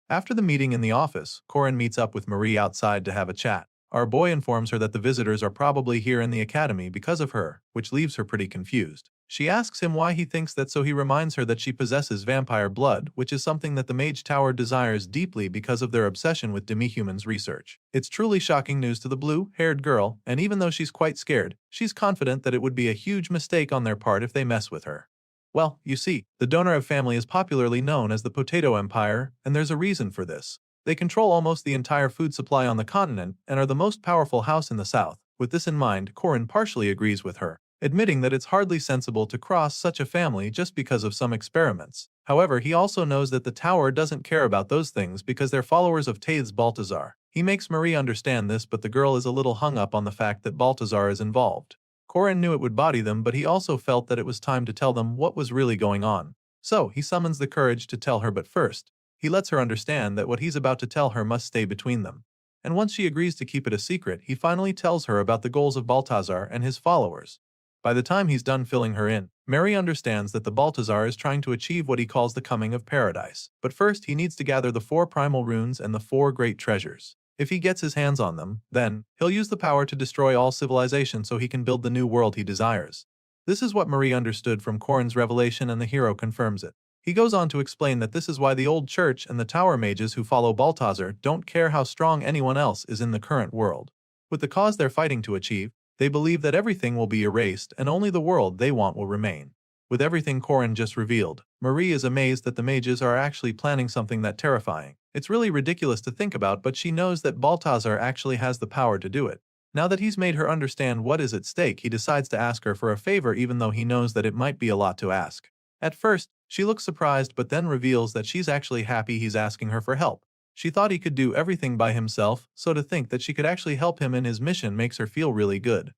After the meeting in the office, Corin meets up with Marie outside to have a chat. Our boy informs her that the visitors are probably here in the academy because of her, which leaves her pretty confused. She asks him why he thinks that, so he reminds her that she possesses vampire blood, which is something that the Mage Tower desires deeply because of their obsession with demi-humans research. It's truly shocking news to the blue-haired girl, and even though she's quite scared, she's confident that it would be a huge mistake on their part if they mess with her. Well, you see, the Donorev family is popularly known as the Potato Empire, and there's a reason for this. They control almost the entire food supply on the continent and are the most powerful house in the south. With this in mind, Corin partially agrees with her, admitting that it's hardly sensible to cross such a family just because of some experiments. However, he also knows that the tower doesn't care about those things because they're followers of Taith's Balthazar. He makes Marie understand this, but the girl is a little hung up on the fact that Balthazar is involved. Korin knew it would body them, but he also felt that it was time to tell them what was really going on. So, he summons the courage to tell her, but first, he lets her understand that what he's about to tell her must stay between them. And once she agrees to keep it a secret, he finally tells her about the goals of Balthazar and his followers. By the time he's done filling her in, Mary understands that the Balthazar is trying to achieve what he calls the coming of paradise. But first, he needs to gather the 4 primal runes and the 4 great treasures. If he gets his hands on them, then he'll use the power to destroy all civilization so he can build the new world he desires. This is what Marie understood from Korin's revelation, and the hero confirms it. He goes on to explain that this is why the old church and the tower mages who follow Balthazar don't care how strong anyone else is in the current world. With the cause they're fighting to achieve, they believe that everything will be erased and only the world they want will remain. With everything Korin just revealed, Marie is amazed that the mages are actually planning something that terrifying. It's really ridiculous to think about, but she knows that Balthazar actually has the power to do it. Now that he's made her understand what is at stake, he decides to ask her for a favor, even though he knows that it might be a lot to ask. At first, she looks surprised, but then reveals that she's actually happy he's asking her for help. She thought he could do everything by himself, so to think that she could actually help him in his mission makes her feel really good.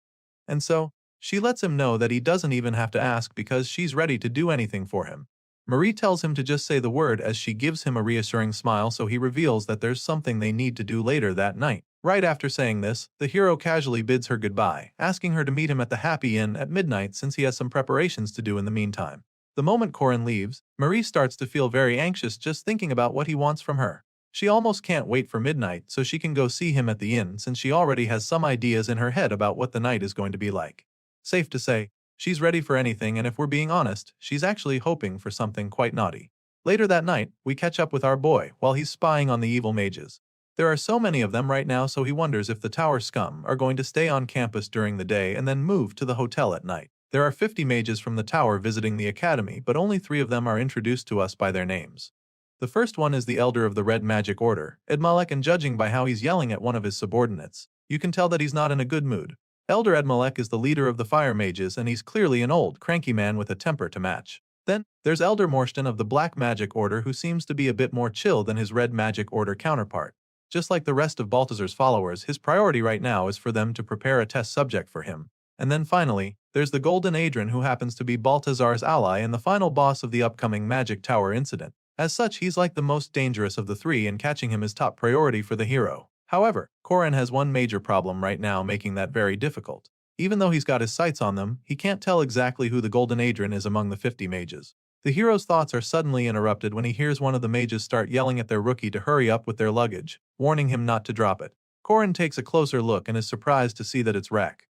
And so, she lets him know that he doesn't even have to ask because she's ready to do anything for him. Marie tells him to just say the word as she gives him a reassuring smile, so he reveals that there's something they need to do later that night. Right after saying this, the hero casually bids her goodbye, asking her to meet him at the Happy Inn at midnight since he has some preparations to do in the meantime. The moment Korin leaves, Marie starts to feel very anxious just thinking about what he wants from her. She almost can't wait for midnight so she can go see him at the inn, since she already has some ideas in her head about what the night is going to be like. Safe to say, she's ready for anything, and if we're being honest, she's actually hoping for something quite naughty. Later that night, we catch up with our boy while he's spying on the evil mages. There are so many of them right now, so he wonders if the tower scum are going to stay on campus during the day and then move to the hotel at night. There are 50 mages from the tower visiting the academy, but only 3 of them are introduced to us by their names. The first one is the elder of the Red Magic Order, Edmalek, and judging by how he's yelling at one of his subordinates, you can tell that he's not in a good mood. Elder Edmalek is the leader of the fire mages, and he's clearly an old, cranky man with a temper to match. Then, there's Elder Morstan of the Black Magic Order, who seems to be a bit more chill than his Red Magic Order counterpart. Just like the rest of Balthazar's followers, his priority right now is for them to prepare a test subject for him. And then finally, there's the Golden Adrian, who happens to be Balthazar's ally and the final boss of the upcoming Magic Tower incident. As such, he's like the most dangerous of the 3, and catching him is top priority for the hero. However, Korin has one major problem right now, making that very difficult. Even though he's got his sights on them, he can't tell exactly who the Golden Adrian is among the 50 mages. The hero's thoughts are suddenly interrupted when he hears one of the mages start yelling at their rookie to hurry up with their luggage, warning him not to drop it. Korin takes a closer look and is surprised to see that it's Rak.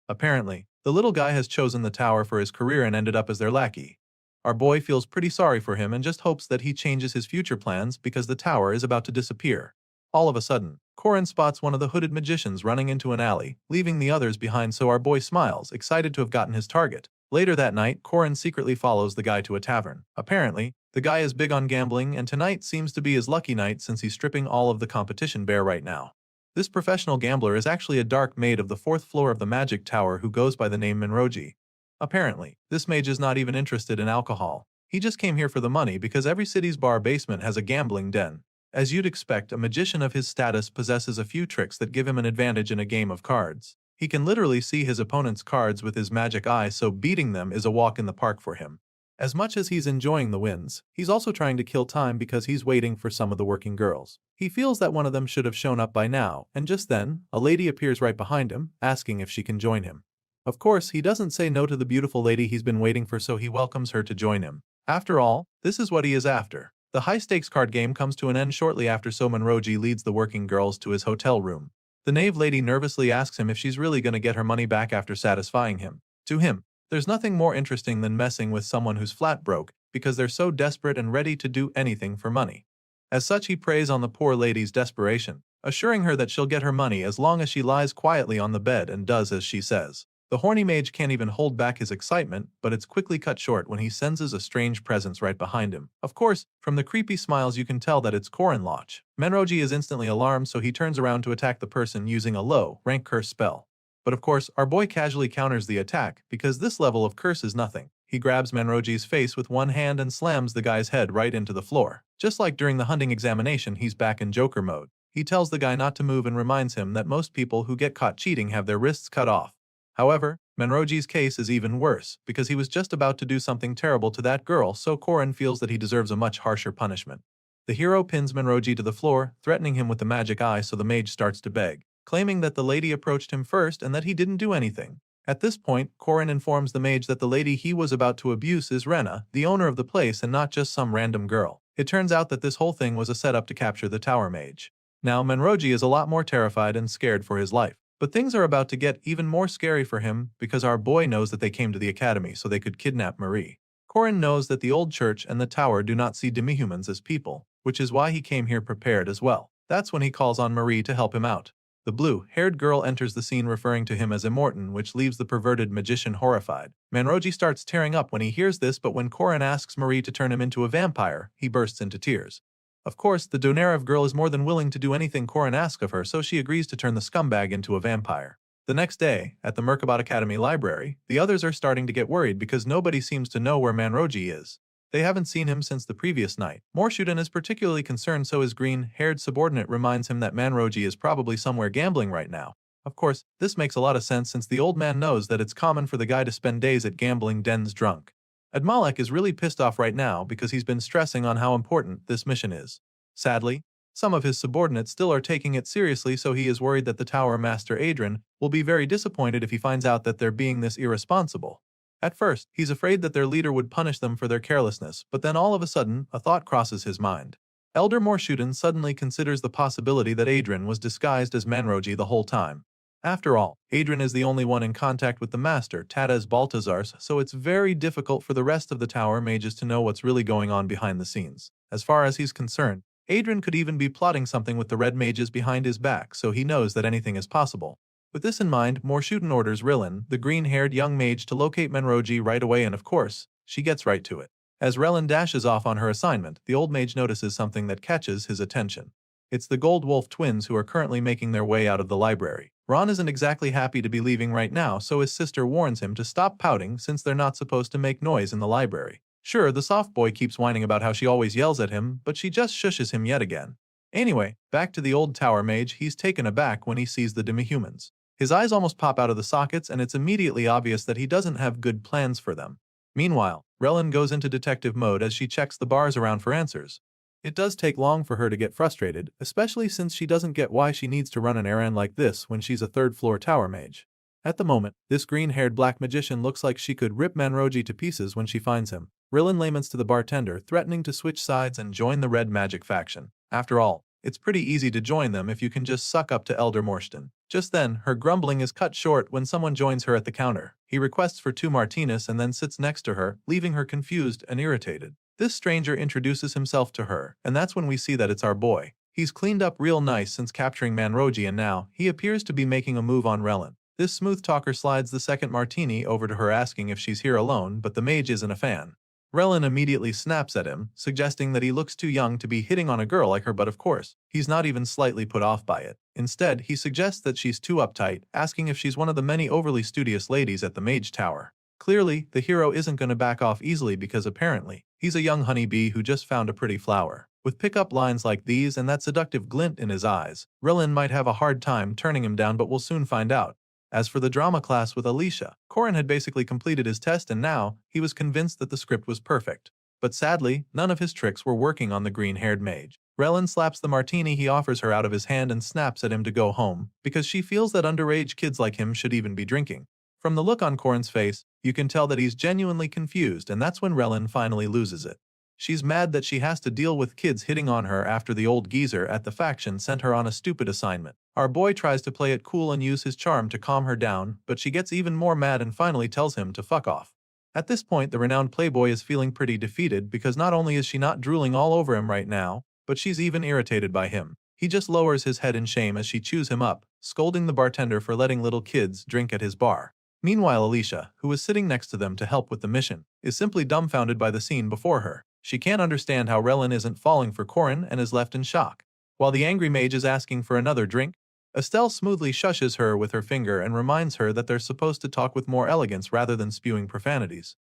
Apparently, the little guy has chosen the tower for his career and ended up as their lackey. Our boy feels pretty sorry for him and just hopes that he changes his future plans because the tower is about to disappear. All of a sudden, Korin spots one of the hooded magicians running into an alley, leaving the others behind, so our boy smiles, excited to have gotten his target. Later that night, Korin secretly follows the guy to a tavern. Apparently, the guy is big on gambling, and tonight seems to be his lucky night since he's stripping all of the competition bare right now. This professional gambler is actually a dark maid of the 4th floor of the Magic Tower who goes by the name Minroji. Apparently, this mage is not even interested in alcohol. He just came here for the money because every city's bar basement has a gambling den. As you'd expect, a magician of his status possesses a few tricks that give him an advantage in a game of cards. He can literally see his opponent's cards with his magic eye, so beating them is a walk in the park for him. As much as he's enjoying the wins, he's also trying to kill time because he's waiting for some of the working girls. He feels that one of them should have shown up by now, and just then, a lady appears right behind him, asking if she can join him. Of course, he doesn't say no to the beautiful lady he's been waiting for, so he welcomes her to join him. After all, this is what he is after. The high-stakes card game comes to an end shortly after, so Minroji leads the working girls to his hotel room. The knave lady nervously asks him if she's really going to get her money back after satisfying him. To him, there's nothing more interesting than messing with someone who's flat broke because they're so desperate and ready to do anything for money. As such, he preys on the poor lady's desperation, assuring her that she'll get her money as long as she lies quietly on the bed and does as she says. The horny mage can't even hold back his excitement, but it's quickly cut short when he senses a strange presence right behind him. Of course, from the creepy smiles you can tell that it's Korin Loch. Minroji is instantly alarmed, so he turns around to attack the person using a low-rank curse spell. But of course, our boy casually counters the attack because this level of curse is nothing. He grabs Minroji's face with one hand and slams the guy's head right into the floor. Just like during the hunting examination, he's back in Joker mode. He tells the guy not to move and reminds him that most people who get caught cheating have their wrists cut off. However, Manroji's case is even worse, because he was just about to do something terrible to that girl, so Korin feels that he deserves a much harsher punishment. The hero pins Manroji to the floor, threatening him with the magic eye, so the mage starts to beg, claiming that the lady approached him first and that he didn't do anything. At this point, Korin informs the mage that the lady he was about to abuse is Rena, the owner of the place, and not just some random girl. It turns out that this whole thing was a setup to capture the tower mage. Now, Manroji is a lot more terrified and scared for his life. But things are about to get even more scary for him because our boy knows that they came to the academy so they could kidnap Marie. Korin knows that the old church and the tower do not see demihumans as people, which is why he came here prepared as well. That's when he calls on Marie to help him out. The blue-haired girl enters the scene referring to him as Immortan, which leaves the perverted magician horrified. Manroji starts tearing up when he hears this, but when Korin asks Marie to turn him into a vampire, he bursts into tears. Of course, the Donarev girl is more than willing to do anything Korin asks of her, so she agrees to turn the scumbag into a vampire. The next day, at the Merkaba Academy library, the others are starting to get worried because nobody seems to know where Manroji is. They haven't seen him since the previous night. Morshudan is particularly concerned, so his green-haired subordinate reminds him that Manroji is probably somewhere gambling right now. Of course, this makes a lot of sense since the old man knows that it's common for the guy to spend days at gambling dens drunk. Admalek is really pissed off right now because he's been stressing on how important this mission is. Sadly, some of his subordinates still are taking it seriously, so he is worried that the Tower Master Adrian will be very disappointed if he finds out that they're being this irresponsible. At first, he's afraid that their leader would punish them for their carelessness, but then all of a sudden, a thought crosses his mind. Elder Morshudan suddenly considers the possibility that Adrian was disguised as Manroji the whole time. After all, Adrian is the only one in contact with the master, Tadez Baltazars, so it's very difficult for the rest of the tower mages to know what's really going on behind the scenes. As far as he's concerned, Adrian could even be plotting something with the red mages behind his back, so he knows that anything is possible. With this in mind, Morshudan orders Rilin, the green-haired young mage, to locate Manroji right away, and of course, she gets right to it. As Relin dashes off on her assignment, the old mage notices something that catches his attention. It's the Gold Wolf twins who are currently making their way out of the library. Ron isn't exactly happy to be leaving right now, so his sister warns him to stop pouting since they're not supposed to make noise in the library. Sure, the soft boy keeps whining about how she always yells at him, but she just shushes him yet again. Anyway, back to the old tower mage, he's taken aback when he sees the demihumans. His eyes almost pop out of the sockets, and it's immediately obvious that he doesn't have good plans for them. Meanwhile, Relin goes into detective mode as she checks the bars around for answers. It does take long for her to get frustrated, especially since she doesn't get why she needs to run an errand like this when she's a third-floor tower mage. At the moment, this green-haired black magician looks like she could rip Manroji to pieces when she finds him. Rilin laments to the bartender, threatening to switch sides and join the red magic faction. After all, it's pretty easy to join them if you can just suck up to Elder Morshudan. Just then, her grumbling is cut short when someone joins her at the counter. He requests for 2 martinis and then sits next to her, leaving her confused and irritated. This stranger introduces himself to her, and that's when we see that it's our boy. He's cleaned up real nice since capturing Manroji, and now he appears to be making a move on Relin. This smooth talker slides the second martini over to her, asking if she's here alone, but the mage isn't a fan. Relin immediately snaps at him, suggesting that he looks too young to be hitting on a girl like her, but of course, he's not even slightly put off by it. Instead, he suggests that she's too uptight, asking if she's one of the many overly studious ladies at the Mage Tower. Clearly, the hero isn't going to back off easily because apparently, he's a young honeybee who just found a pretty flower. With pickup lines like these and that seductive glint in his eyes, Relin might have a hard time turning him down, but we'll soon find out. As for the drama class with Alicia, Korin had basically completed his test and now he was convinced that the script was perfect. But sadly, none of his tricks were working on the green-haired mage. Relin slaps the martini he offers her out of his hand and snaps at him to go home, because she feels that underage kids like him should even be drinking. From the look on Korin's face, you can tell that he's genuinely confused, and that's when Relin finally loses it. She's mad that she has to deal with kids hitting on her after the old geezer at the faction sent her on a stupid assignment. Our boy tries to play it cool and use his charm to calm her down, but she gets even more mad and finally tells him to fuck off. At this point, the renowned playboy is feeling pretty defeated because not only is she not drooling all over him right now, but she's even irritated by him. He just lowers his head in shame as she chews him up, scolding the bartender for letting little kids drink at his bar. Meanwhile, Alicia, who is sitting next to them to help with the mission, is simply dumbfounded by the scene before her. She can't understand how Relin isn't falling for Korin and is left in shock. While the angry mage is asking for another drink, Estelle smoothly shushes her with her finger and reminds her that they're supposed to talk with more elegance rather than spewing profanities.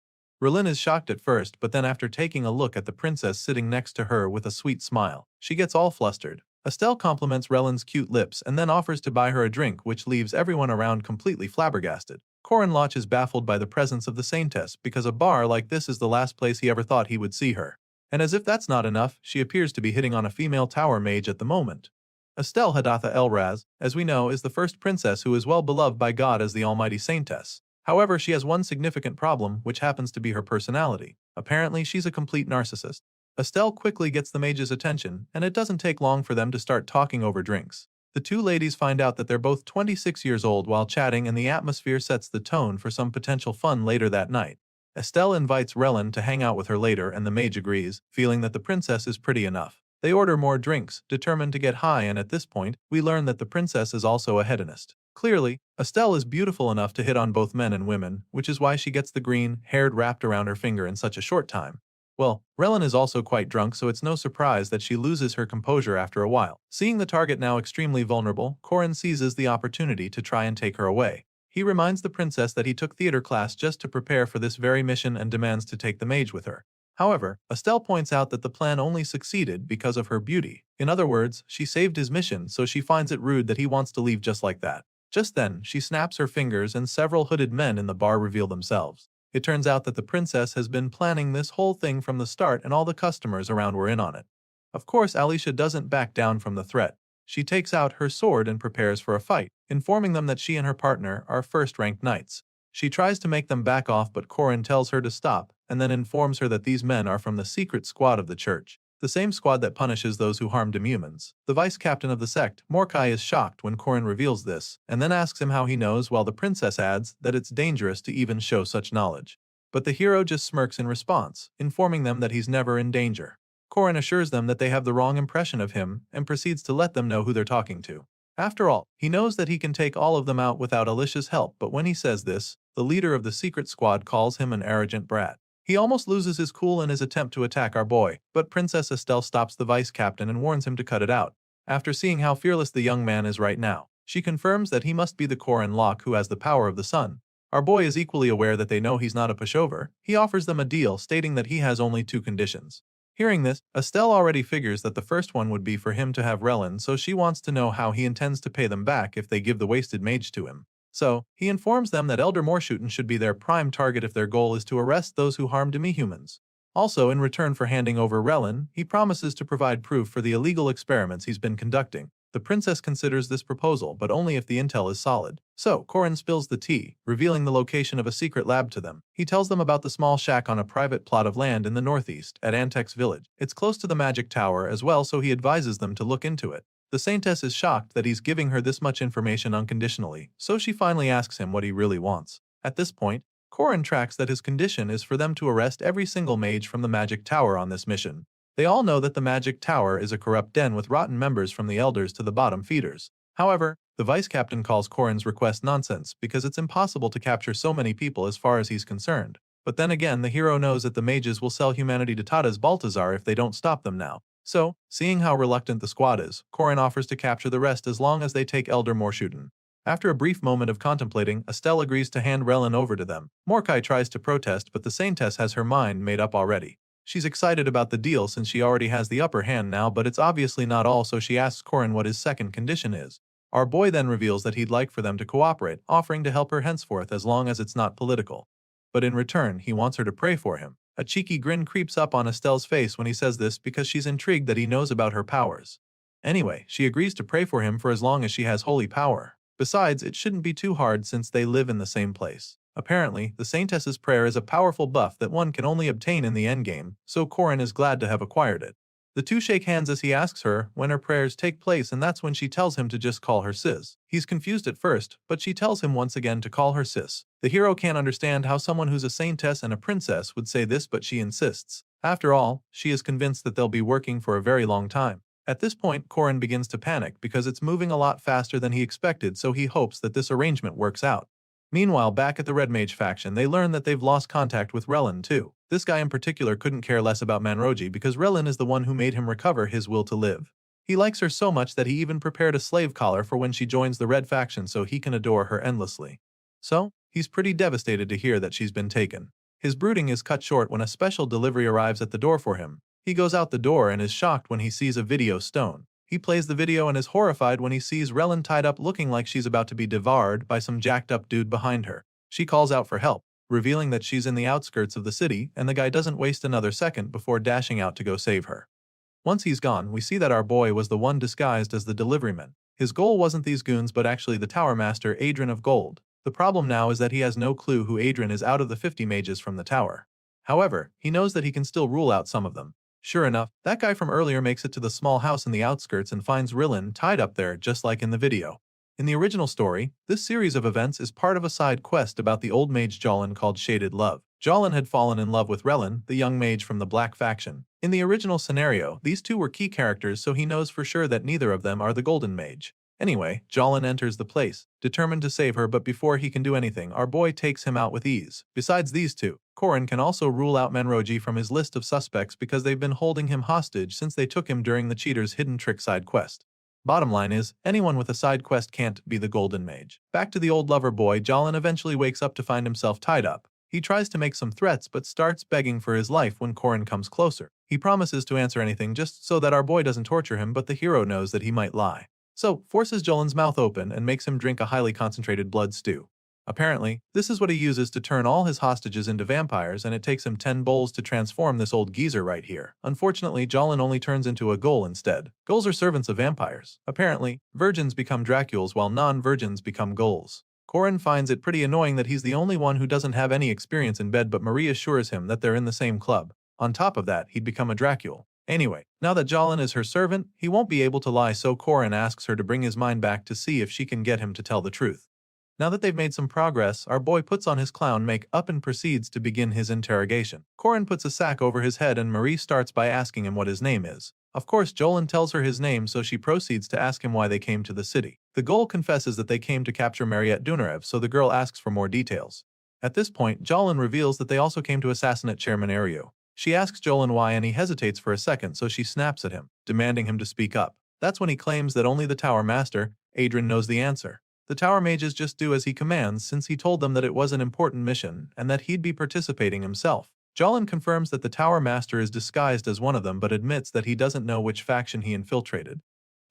Relin is shocked at first, but then after taking a look at the princess sitting next to her with a sweet smile, she gets all flustered. Estelle compliments Relin's cute lips and then offers to buy her a drink, which leaves everyone around completely flabbergasted. Corin Locke is baffled by the presence of the Saintess because a bar like this is the last place he ever thought he would see her. And as if that's not enough, she appears to be hitting on a female tower mage at the moment. Estelle Hadatha Elraz, as we know, is the first princess who is well beloved by God as the almighty Saintess. However, she has one significant problem, which happens to be her personality. Apparently, she's a complete narcissist. Estelle quickly gets the mage's attention, and it doesn't take long for them to start talking over drinks. The two ladies find out that they're both 26 years old while chatting, and the atmosphere sets the tone for some potential fun later that night. Estelle invites Relin to hang out with her later, and the mage agrees, feeling that the princess is pretty enough. They order more drinks, determined to get high, and at this point, we learn that the princess is also a hedonist. Clearly, Estelle is beautiful enough to hit on both men and women, which is why she gets the green hair wrapped around her finger in such a short time. Well, Relin is also quite drunk, so it's no surprise that she loses her composure after a while. Seeing the target now extremely vulnerable, Corin seizes the opportunity to try and take her away. He reminds the princess that he took theater class just to prepare for this very mission and demands to take the mage with her. However, Estelle points out that the plan only succeeded because of her beauty. In other words, she saved his mission, so she finds it rude that he wants to leave just like that. Just then, she snaps her fingers and several hooded men in the bar reveal themselves. It turns out that the princess has been planning this whole thing from the start, and all the customers around were in on it. Of course, Alicia doesn't back down from the threat. She takes out her sword and prepares for a fight, informing them that she and her partner are first-ranked knights. She tries to make them back off, but Corin tells her to stop, and then informs her that these men are from the secret squad of the church, the same squad that punishes those who harm humans. The vice-captain of the sect, Morkai, is shocked when Corin reveals this, and then asks him how he knows, while the princess adds that it's dangerous to even show such knowledge. But the hero just smirks in response, informing them that he's never in danger. Corin assures them that they have the wrong impression of him, and proceeds to let them know who they're talking to. After all, he knows that he can take all of them out without Alicia's help, but when he says this, the leader of the secret squad calls him an arrogant brat. He almost loses his cool in his attempt to attack our boy, but Princess Estelle stops the vice-captain and warns him to cut it out. After seeing how fearless the young man is right now, she confirms that he must be the Corin Locke who has the power of the sun. Our boy is equally aware that they know he's not a pushover. He offers them a deal, stating that he has only 2 conditions. Hearing this, Estelle already figures that the first one would be for him to have Relin, so she wants to know how he intends to pay them back if they give the wasted mage to him. So, he informs them that Elder Morschutten should be their prime target if their goal is to arrest those who harm demi-humans. Also, in return for handing over Relin, he promises to provide proof for the illegal experiments he's been conducting. The princess considers this proposal, but only if the intel is solid. So, Corin spills the tea, revealing the location of a secret lab to them. He tells them about the small shack on a private plot of land in the northeast, at Antec's village. It's close to the magic tower as well, so he advises them to look into it. The Saintess is shocked that he's giving her this much information unconditionally, so she finally asks him what he really wants. At this point, Corin tracks that his condition is for them to arrest every single mage from the magic tower on this mission. They all know that the magic tower is a corrupt den with rotten members from the elders to the bottom feeders. However, the vice-captain calls Corin's request nonsense because it's impossible to capture so many people as far as he's concerned. But then again, the hero knows that the mages will sell humanity to Tada's Baltazar if they don't stop them now. So, seeing how reluctant the squad is, Corin offers to capture the rest as long as they take Elder Morschutten. After a brief moment of contemplating, Estelle agrees to hand Relin over to them. Morkai tries to protest, but the Saintess has her mind made up already. She's excited about the deal since she already has the upper hand now, but it's obviously not all, so she asks Corin what his second condition is. Our boy then reveals that he'd like for them to cooperate, offering to help her henceforth as long as it's not political. But in return, he wants her to pray for him. A cheeky grin creeps up on Estelle's face when he says this because she's intrigued that he knows about her powers. Anyway, she agrees to pray for him for as long as she has holy power. Besides, it shouldn't be too hard since they live in the same place. Apparently, the Saintess's prayer is a powerful buff that one can only obtain in the endgame, so Corin is glad to have acquired it. The two shake hands as he asks her when her prayers take place, and that's when she tells him to just call her sis. He's confused at first, but she tells him once again to call her sis. The hero can't understand how someone who's a saintess and a princess would say this, but she insists. After all, she is convinced that they'll be working for a very long time. At this point, Corin begins to panic because it's moving a lot faster than he expected, so he hopes that this arrangement works out. Meanwhile, back at the Red Mage faction, they learn that they've lost contact with Relin too. This guy in particular couldn't care less about Manroji because Relin is the one who made him recover his will to live. He likes her so much that he even prepared a slave collar for when she joins the Red faction so he can adore her endlessly. So, he's pretty devastated to hear that she's been taken. His brooding is cut short when a special delivery arrives at the door for him. He goes out the door and is shocked when he sees a video stone. He plays the video and is horrified when he sees Relin tied up looking like she's about to be devoured by some jacked up dude behind her. She calls out for help, revealing that she's in the outskirts of the city, and the guy doesn't waste another second before dashing out to go save her. Once he's gone, we see that our boy was the one disguised as the deliveryman. His goal wasn't these goons but actually the Tower Master Adrian of Gold. The problem now is that he has no clue who Adrian is out of the 50 mages from the tower. However, he knows that he can still rule out some of them. Sure enough, that guy from earlier makes it to the small house in the outskirts and finds Rilin tied up there just like in the video. In the original story, this series of events is part of a side quest about the old mage Jolin called Shaded Love. Jolin had fallen in love with Relin, the young mage from the Black faction. In the original scenario, these two were key characters, so he knows for sure that neither of them are the Golden Mage. Anyway, Jolin enters the place, determined to save her, but before he can do anything, our boy takes him out with ease. Besides these two, Korin can also rule out Menroji from his list of suspects because they've been holding him hostage since they took him during the cheater's hidden trick side quest. Bottom line is, anyone with a side quest can't be the Golden Mage. Back to the old lover boy, Jolin eventually wakes up to find himself tied up. He tries to make some threats but starts begging for his life when Korin comes closer. He promises to answer anything just so that our boy doesn't torture him, but the hero knows that he might lie. So, forces Jolin's mouth open and makes him drink a highly concentrated blood stew. Apparently, this is what he uses to turn all his hostages into vampires, and it takes him 10 bowls to transform this old geezer right here. Unfortunately, Jolin only turns into a ghoul instead. Ghouls are servants of vampires. Apparently, virgins become Dracules while non-virgins become ghouls. Korin finds it pretty annoying that he's the only one who doesn't have any experience in bed, but Marie assures him that they're in the same club. On top of that, he'd become a Dracule. Anyway, now that Jolin is her servant, he won't be able to lie, so Korin asks her to bring his mind back to see if she can get him to tell the truth. Now that they've made some progress, our boy puts on his clown make-up and proceeds to begin his interrogation. Korin puts a sack over his head and Marie starts by asking him what his name is. Of course, Jolin tells her his name, so she proceeds to ask him why they came to the city. The ghoul confesses that they came to capture Mariette Dunarev, so the girl asks for more details. At this point, Jolin reveals that they also came to assassinate Chairman Ario. She asks Jolin why and he hesitates for a second, so she snaps at him, demanding him to speak up. That's when he claims that only the Tower Master, Adrian, knows the answer. The Tower Mages just do as he commands since he told them that it was an important mission and that he'd be participating himself. Jolin confirms that the Tower Master is disguised as one of them but admits that he doesn't know which faction he infiltrated.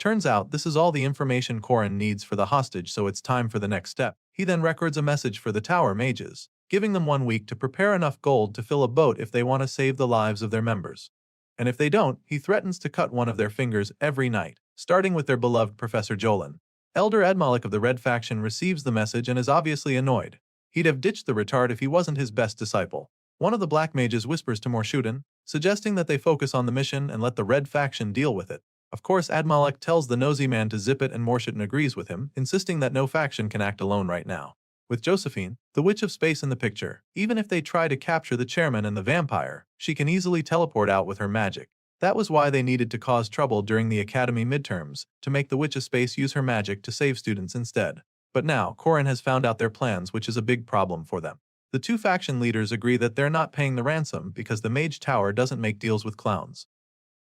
Turns out this is all the information Korin needs for the hostage, so it's time for the next step. He then records a message for the Tower Mages, giving them 1 week to prepare enough gold to fill a boat if they want to save the lives of their members. And if they don't, he threatens to cut one of their fingers every night, starting with their beloved Professor Jolin. Elder Edmalik of the Red faction receives the message and is obviously annoyed. He'd have ditched the retard if he wasn't his best disciple. One of the Black Mages whispers to Morshutin, suggesting that they focus on the mission and let the Red faction deal with it. Of course, Admalik tells the nosy man to zip it and Morshutin agrees with him, insisting that no faction can act alone right now. With Josephine, the Witch of Space, in the picture, even if they try to capture the chairman and the vampire, she can easily teleport out with her magic. That was why they needed to cause trouble during the Academy midterms, to make the Witch of Space use her magic to save students instead. But now, Korin has found out their plans, which is a big problem for them. The two faction leaders agree that they're not paying the ransom because the Mage Tower doesn't make deals with clowns.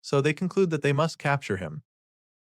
So they conclude that they must capture him.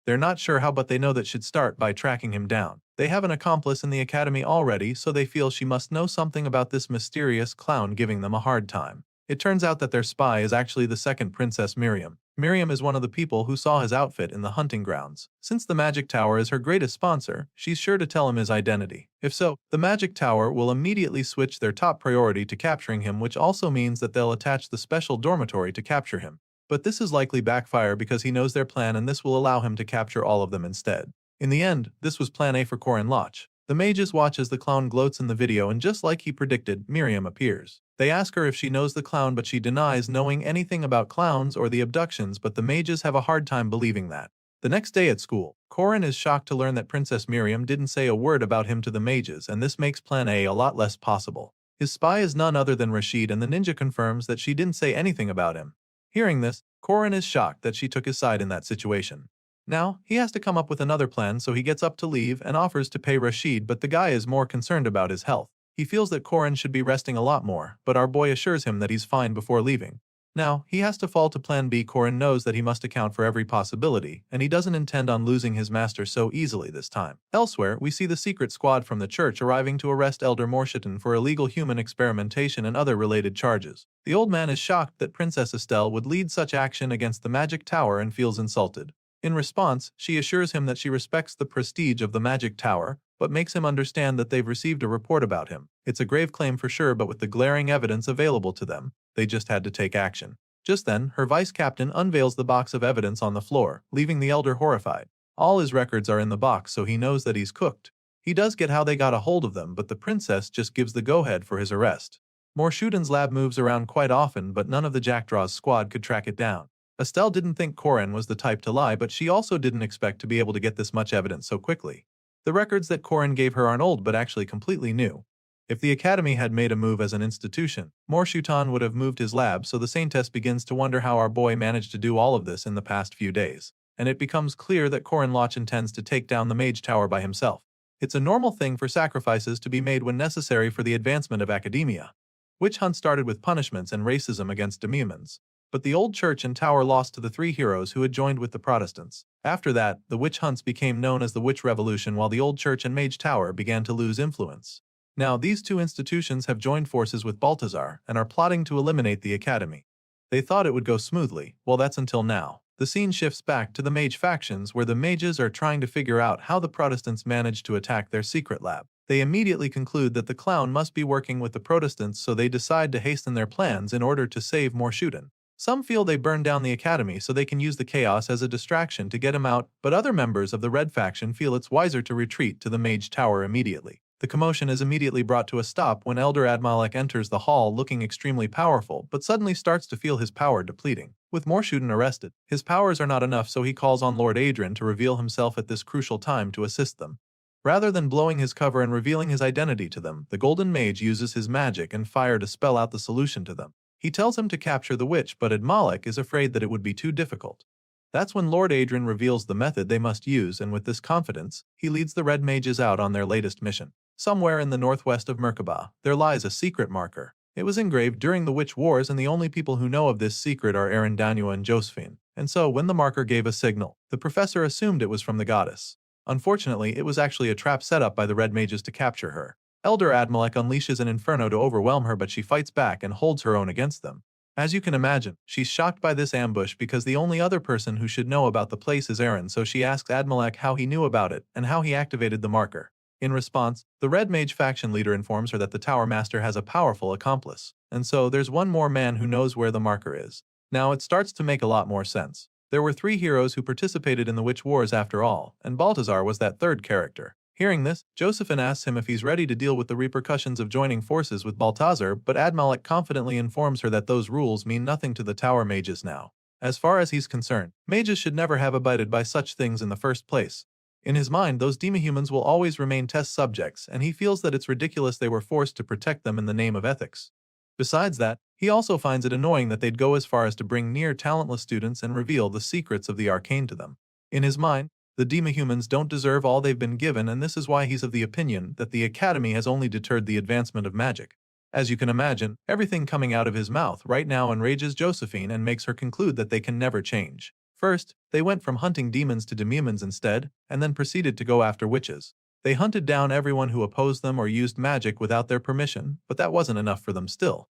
They're not sure how, but they know that should start by tracking him down. They have an accomplice in the Academy already, so they feel she must know something about this mysterious clown giving them a hard time. It turns out that their spy is actually the second Princess Miriam. Miriam is one of the people who saw his outfit in the hunting grounds. Since the Magic Tower is her greatest sponsor, she's sure to tell him his identity. If so, the Magic Tower will immediately switch their top priority to capturing him, which also means that they'll attach the special dormitory to capture him. But this is likely backfire because he knows their plan and this will allow him to capture all of them instead. In the end, this was plan A for Korin Loch. The mages watch as the clown gloats in the video, and just like he predicted, Miriam appears. They ask her if she knows the clown, but she denies knowing anything about clowns or the abductions, but the mages have a hard time believing that. The next day at school, Korin is shocked to learn that Princess Miriam didn't say a word about him to the mages, and this makes plan A a lot less possible. His spy is none other than Rashid, and the ninja confirms that she didn't say anything about him. Hearing this, Korin is shocked that she took his side in that situation. Now, he has to come up with another plan, so he gets up to leave and offers to pay Rashid, but the guy is more concerned about his health. He feels that Korin should be resting a lot more, but our boy assures him that he's fine before leaving. Now, he has to fall to plan B. Korin knows that he must account for every possibility, and he doesn't intend on losing his master so easily this time. Elsewhere, we see the secret squad from the church arriving to arrest Elder Morshutin for illegal human experimentation and other related charges. The old man is shocked that Princess Estelle would lead such action against the Magic Tower and feels insulted. In response, she assures him that she respects the prestige of the Magic Tower, but makes him understand that they've received a report about him. It's a grave claim for sure, but with the glaring evidence available to them, they just had to take action. Just then, her vice captain unveils the box of evidence on the floor, leaving the elder horrified. All his records are in the box, so he knows that he's cooked. He does get how they got a hold of them, but the princess just gives the go-ahead for his arrest. Morshuten's lab moves around quite often, but none of the Jackdraw's squad could track it down. Estelle didn't think Koren was the type to lie, but she also didn't expect to be able to get this much evidence so quickly. The records that Koren gave her aren't old but actually completely new. If the Academy had made a move as an institution, Morshuten would have moved his lab, so the Saintess begins to wonder how our boy managed to do all of this in the past few days. And it becomes clear that Koren Loch intends to take down the Mage Tower by himself. It's a normal thing for sacrifices to be made when necessary for the advancement of academia. Witch hunt started with punishments and racism against demumans. But the old church and tower lost to the three heroes who had joined with the Protestants. After that, the witch hunts became known as the Witch Revolution, while the old church and Mage Tower began to lose influence. Now, these two institutions have joined forces with Balthazar and are plotting to eliminate the Academy. They thought it would go smoothly. Well, that's until now. The scene shifts back to the mage factions, where the mages are trying to figure out how the Protestants managed to attack their secret lab. They immediately conclude that the clown must be working with the Protestants, so they decide to hasten their plans in order to save Morshuten. Some feel they burned down the Academy so they can use the chaos as a distraction to get him out, but other members of the Red faction feel it's wiser to retreat to the Mage Tower immediately. The commotion is immediately brought to a stop when Elder Admalek enters the hall looking extremely powerful, but suddenly starts to feel his power depleting. With Morshuten arrested, his powers are not enough, so he calls on Lord Adrian to reveal himself at this crucial time to assist them. Rather than blowing his cover and revealing his identity to them, the Golden Mage uses his magic and fire to spell out the solution to them. He tells him to capture the witch, but Admalek is afraid that it would be too difficult. That's when Lord Adrian reveals the method they must use, and with this confidence, he leads the Red Mages out on their latest mission. Somewhere in the northwest of Merkaba, there lies a secret marker. It was engraved during the Witch Wars, and the only people who know of this secret are Danua and Josephine. And so, when the marker gave a signal, the professor assumed it was from the goddess. Unfortunately, it was actually a trap set up by the Red Mages to capture her. Elder Admalek unleashes an inferno to overwhelm her, but she fights back and holds her own against them. As you can imagine, she's shocked by this ambush because the only other person who should know about the place is Aaron, so she asks Admalek how he knew about it and how he activated the marker. In response, the Red Mage faction leader informs her that the Tower Master has a powerful accomplice, and so there's one more man who knows where the marker is. Now it starts to make a lot more sense. There were three heroes who participated in the Witch Wars after all, and Balthazar was that third character. Hearing this, Josephine asks him if he's ready to deal with the repercussions of joining forces with Balthazar, but Admalek confidently informs her that those rules mean nothing to the Tower Mages now. As far as he's concerned, mages should never have abided by such things in the first place. In his mind, those demihumans will always remain test subjects, and he feels that it's ridiculous they were forced to protect them in the name of ethics. Besides that, he also finds it annoying that they'd go as far as to bring near talentless students and reveal the secrets of the arcane to them. In his mind, the demihumans don't deserve all they've been given, and this is why he's of the opinion that the Academy has only deterred the advancement of magic. As you can imagine, everything coming out of his mouth right now enrages Josephine and makes her conclude that they can never change. First, they went from hunting demons to demumans instead, and then proceeded to go after witches. They hunted down everyone who opposed them or used magic without their permission, but that wasn't enough for them still.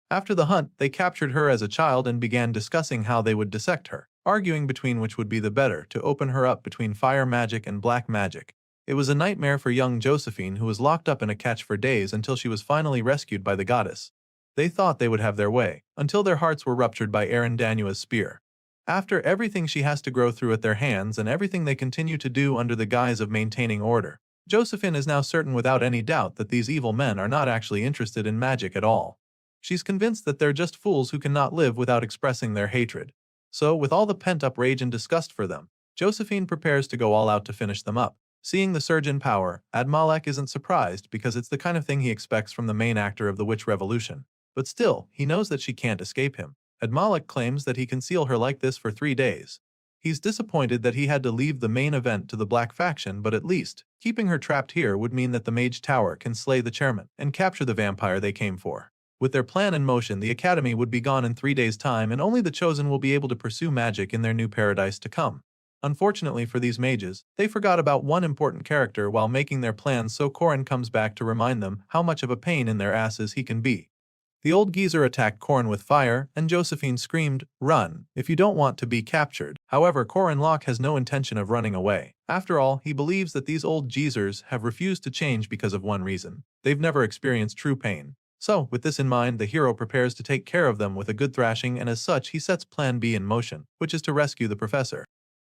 After the hunt, they captured her as a child and began discussing how they would dissect her, arguing between which would be the better to open her up between fire magic and black magic. It was a nightmare for young Josephine, who was locked up in a catch for days until she was finally rescued by the goddess. They thought they would have their way, until their hearts were ruptured by Danua's spear. After everything she has to grow through at their hands and everything they continue to do under the guise of maintaining order, Josephine is now certain without any doubt that these evil men are not actually interested in magic at all. She's convinced that they're just fools who cannot live without expressing their hatred. So, with all the pent-up rage and disgust for them, Josephine prepares to go all out to finish them up. Seeing the surge in power, Admalek isn't surprised because it's the kind of thing he expects from the main actor of the Witch Revolution. But still, he knows that she can't escape him. Admalek claims that he can seal her like this for 3 days. He's disappointed that he had to leave the main event to the Black faction, but at least, keeping her trapped here would mean that the Mage Tower can slay the chairman and capture the vampire they came for. With their plan in motion, the Academy would be gone in 3 days' time, and only the Chosen will be able to pursue magic in their new paradise to come. Unfortunately for these mages, they forgot about one important character while making their plans, so Koren comes back to remind them how much of a pain in their asses he can be. The old geezer attacked Koren with fire, and Josephine screamed, "Run, if you don't want to be captured." However, Koren Locke has no intention of running away. After all, he believes that these old geezers have refused to change because of one reason. They've never experienced true pain. So, with this in mind, the hero prepares to take care of them with a good thrashing, and as such he sets Plan B in motion, which is to rescue the professor.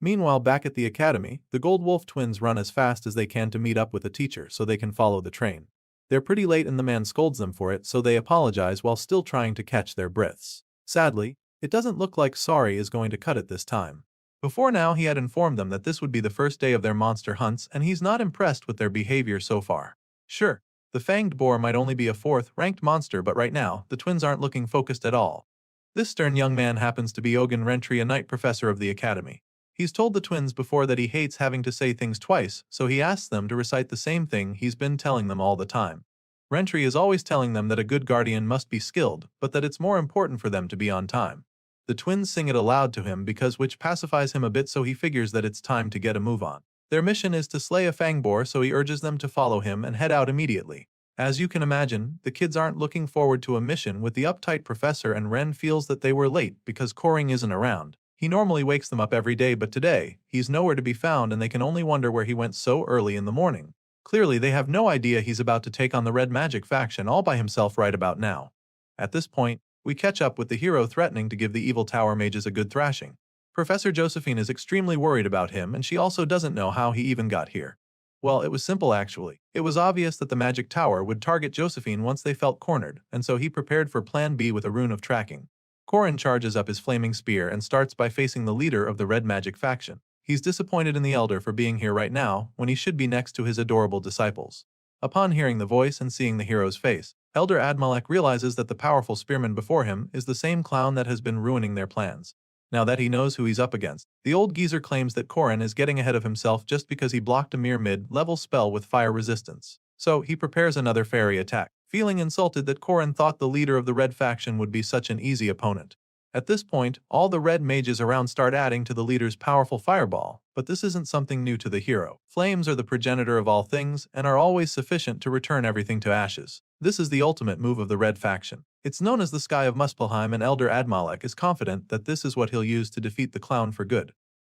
Meanwhile, back at the academy, the Gold Wolf twins run as fast as they can to meet up with the teacher so they can follow the train. They're pretty late and the man scolds them for it, so they apologize while still trying to catch their breaths. Sadly, it doesn't look like sorry is going to cut it this time. Before now, he had informed them that this would be the first day of their monster hunts, and he's not impressed with their behavior so far. Sure, the fanged boar might only be a fourth-ranked monster, but right now, the twins aren't looking focused at all. This stern young man happens to be Ogun Rentry, a night professor of the academy. He's told the twins before that he hates having to say things twice, so he asks them to recite the same thing he's been telling them all the time. Rentry is always telling them that a good guardian must be skilled, but that it's more important for them to be on time. The twins sing it aloud to him which pacifies him a bit, so he figures that it's time to get a move on. Their mission is to slay a fangboar, so he urges them to follow him and head out immediately. As you can imagine, the kids aren't looking forward to a mission with the uptight professor, and Ren feels that they were late because Koring isn't around. He normally wakes them up every day, but today, he's nowhere to be found and they can only wonder where he went so early in the morning. Clearly, they have no idea he's about to take on the Red Magic faction all by himself right about now. At this point, we catch up with the hero threatening to give the evil tower mages a good thrashing. Professor Josephine is extremely worried about him, and she also doesn't know how he even got here. Well, it was simple actually. It was obvious that the magic tower would target Josephine once they felt cornered, and so he prepared for Plan B with a rune of tracking. Korin charges up his flaming spear and starts by facing the leader of the Red Magic faction. He's disappointed in the Elder for being here right now, when he should be next to his adorable disciples. Upon hearing the voice and seeing the hero's face, Elder Admalek realizes that the powerful spearman before him is the same clown that has been ruining their plans. Now that he knows who he's up against, the old geezer claims that Korin is getting ahead of himself just because he blocked a mere mid-level spell with fire resistance. So he prepares another fairy attack, feeling insulted that Korin thought the leader of the Red faction would be such an easy opponent. At this point, all the red mages around start adding to the leader's powerful fireball, but this isn't something new to the hero. Flames are the progenitor of all things and are always sufficient to return everything to ashes. This is the ultimate move of the Red faction. It's known as the Sky of Muspelheim, and Elder Admalek is confident that this is what he'll use to defeat the clown for good.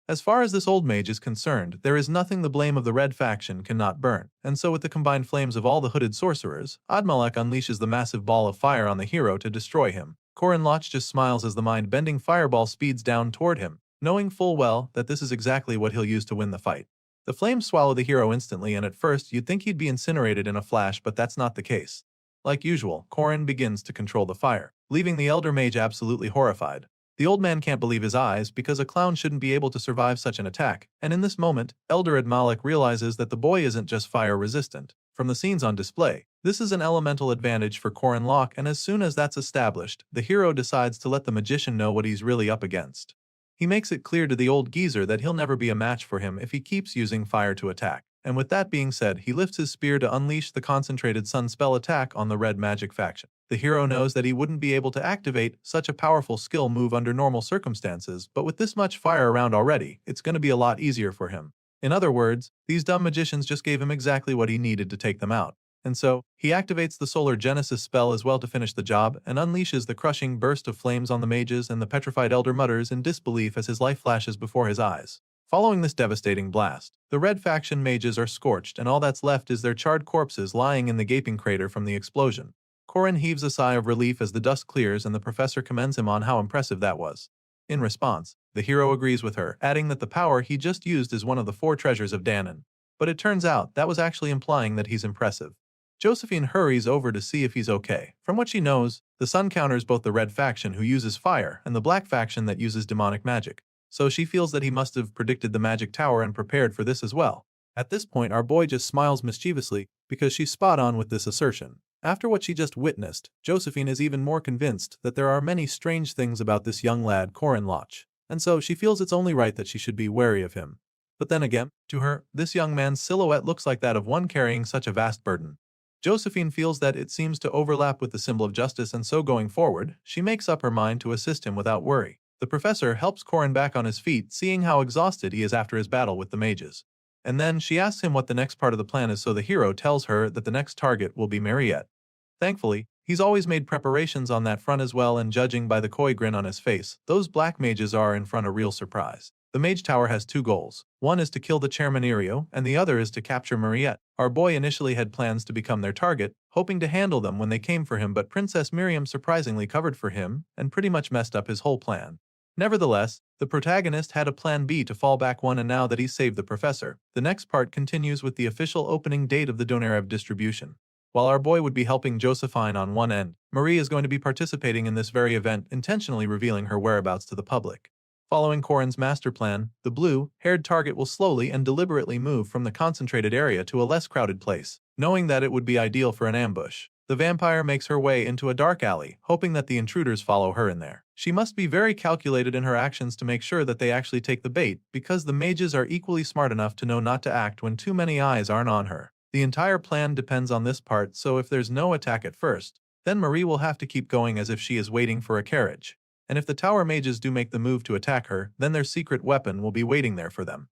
As far as this old mage is concerned, there is nothing the blame of the Red faction cannot burn, and so with the combined flames of all the hooded sorcerers, Admalek unleashes the massive ball of fire on the hero to destroy him. Korin Loch just smiles as the mind-bending fireball speeds down toward him, knowing full well that this is exactly what he'll use to win the fight. The flames swallow the hero instantly, and at first you'd think he'd be incinerated in a flash, but that's not the case. Like usual, Korin begins to control the fire, leaving the elder mage absolutely horrified. The old man can't believe his eyes because a clown shouldn't be able to survive such an attack, and in this moment, Elder Admalek realizes that the boy isn't just fire-resistant. From the scenes on display, this is an elemental advantage for Korin Loch, and as soon as that's established, the hero decides to let the magician know what he's really up against. He makes it clear to the old geezer that he'll never be a match for him if he keeps using fire to attack. And with that being said, he lifts his spear to unleash the concentrated sun spell attack on the Red Magic faction. The hero knows that he wouldn't be able to activate such a powerful skill move under normal circumstances, but with this much fire around already, it's going to be a lot easier for him. In other words, these dumb magicians just gave him exactly what he needed to take them out. And so, he activates the Solar Genesis spell as well to finish the job and unleashes the crushing burst of flames on the mages, and the petrified elder mutters in disbelief as his life flashes before his eyes. Following this devastating blast, the Red faction mages are scorched, and all that's left is their charred corpses lying in the gaping crater from the explosion. Korin heaves a sigh of relief as the dust clears, and the professor commends him on how impressive that was. In response, the hero agrees with her, adding that the power he just used is one of the 4 treasures of Danon. But it turns out that was actually implying that he's impressive. Josephine hurries over to see if he's okay. From what she knows, the sun counters both the Red faction, who uses fire, and the Black faction that uses demonic magic. So she feels that he must have predicted the magic tower and prepared for this as well. At this point, our boy just smiles mischievously because she's spot on with this assertion. After what she just witnessed, Josephine is even more convinced that there are many strange things about this young lad Korin Loch, and so she feels it's only right that she should be wary of him. But then again, to her, this young man's silhouette looks like that of one carrying such a vast burden. Josephine feels that it seems to overlap with the symbol of justice, and so going forward, she makes up her mind to assist him without worry. The professor helps Korin back on his feet, seeing how exhausted he is after his battle with the mages. And then she asks him what the next part of the plan is, so the hero tells her that the next target will be Mariette. Thankfully, he's always made preparations on that front as well, and judging by the coy grin on his face, those black mages are in front a real surprise. The Mage Tower has two goals. One is to kill the chairman Irio, and the other is to capture Mariette. Our boy initially had plans to become their target, hoping to handle them when they came for him, but Princess Miriam surprisingly covered for him and pretty much messed up his whole plan. Nevertheless, the protagonist had a plan B to fall back on, and now that he's saved the professor, the next part continues with the official opening date of the Donarev distribution. While our boy would be helping Josephine on one end, Marie is going to be participating in this very event, intentionally revealing her whereabouts to the public. Following Corin's master plan, the blue-haired target will slowly and deliberately move from the concentrated area to a less crowded place, knowing that it would be ideal for an ambush. The vampire makes her way into a dark alley, hoping that the intruders follow her in there. She must be very calculated in her actions to make sure that they actually take the bait, because the mages are equally smart enough to know not to act when too many eyes aren't on her. The entire plan depends on this part, so if there's no attack at first, then Marie will have to keep going as if she is waiting for a carriage. And if the tower mages do make the move to attack her, then their secret weapon will be waiting there for them.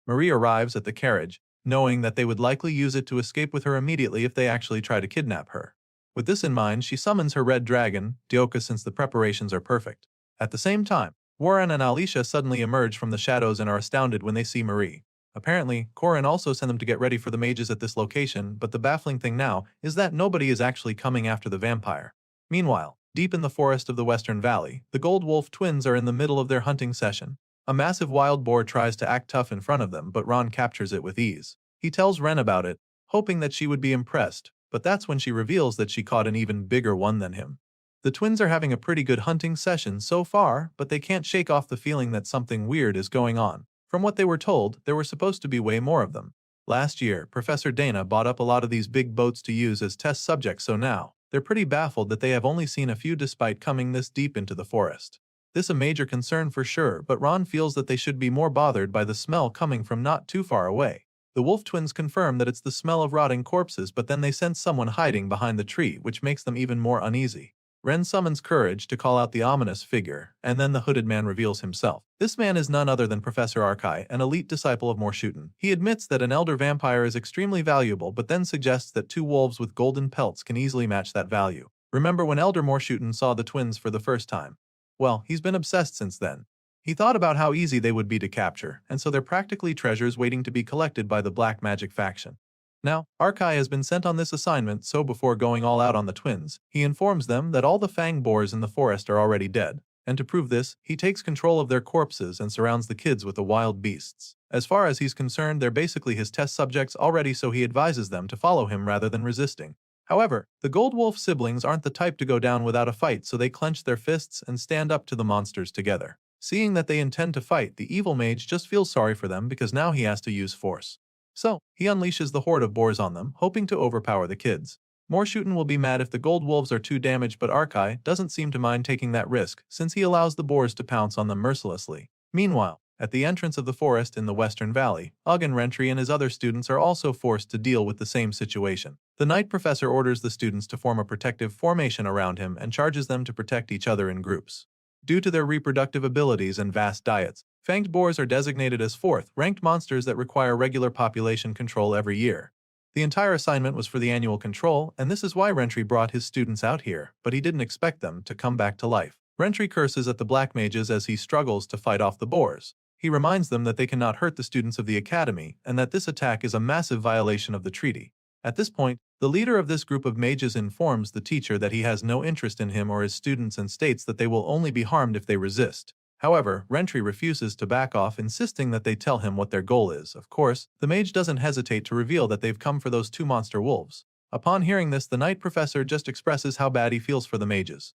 Marie arrives at the carriage, knowing that they would likely use it to escape with her immediately if they actually try to kidnap her. With this in mind, she summons her red dragon, Dioka, since the preparations are perfect. At the same time, Warren and Alicia suddenly emerge from the shadows and are astounded when they see Marie. Apparently, Corin also sent them to get ready for the mages at this location, but the baffling thing now is that nobody is actually coming after the vampire. Meanwhile, deep in the forest of the Western Valley, the Gold Wolf twins are in the middle of their hunting session. A massive wild boar tries to act tough in front of them, but Ron captures it with ease. He tells Ren about it, hoping that she would be impressed, but that's when she reveals that she caught an even bigger one than him. The twins are having a pretty good hunting session so far, but they can't shake off the feeling that something weird is going on. From what they were told, there were supposed to be way more of them. Last year, Professor Dana bought up a lot of these big boats to use as test subjects, so now they're pretty baffled that they have only seen a few despite coming this deep into the forest. This is a major concern for sure, but Ron feels that they should be more bothered by the smell coming from not too far away. The wolf twins confirm that it's the smell of rotting corpses, but then they sense someone hiding behind the tree, which makes them even more uneasy. Ren summons courage to call out the ominous figure, and then the hooded man reveals himself. This man is none other than Professor Arkai, an elite disciple of Morshuten. He admits that an elder vampire is extremely valuable, but then suggests that two wolves with golden pelts can easily match that value. Remember when Elder Morshuten saw the twins for the first time? Well, he's been obsessed since then. He thought about how easy they would be to capture, and so they're practically treasures waiting to be collected by the Black Magic faction. Now, Arkai has been sent on this assignment, so before going all out on the twins, he informs them that all the fang boars in the forest are already dead, and to prove this, he takes control of their corpses and surrounds the kids with the wild beasts. As far as he's concerned, they're basically his test subjects already, so he advises them to follow him rather than resisting. However, the Gold Wolf siblings aren't the type to go down without a fight, so they clench their fists and stand up to the monsters together. Seeing that they intend to fight, the evil mage just feels sorry for them because now he has to use force. So, he unleashes the horde of boars on them, hoping to overpower the kids. Morshuten will be mad if the gold wolves are too damaged, but Arkai doesn't seem to mind taking that risk, since he allows the boars to pounce on them mercilessly. Meanwhile, at the entrance of the forest in the Western Valley, Ugin Rentry and his other students are also forced to deal with the same situation. The Night Professor orders the students to form a protective formation around him and charges them to protect each other in groups. Due to their reproductive abilities and vast diets, fanged boars are designated as fourth-ranked monsters that require regular population control every year. The entire assignment was for the annual control, and this is why Rentry brought his students out here, but he didn't expect them to come back to life. Rentry curses at the black mages as he struggles to fight off the boars. He reminds them that they cannot hurt the students of the academy, and that this attack is a massive violation of the treaty. At this point, the leader of this group of mages informs the teacher that he has no interest in him or his students and states that they will only be harmed if they resist. However, Rentry refuses to back off, insisting that they tell him what their goal is. Of course, the mage doesn't hesitate to reveal that they've come for those two monster wolves. Upon hearing this, the Night Professor just expresses how bad he feels for the mages.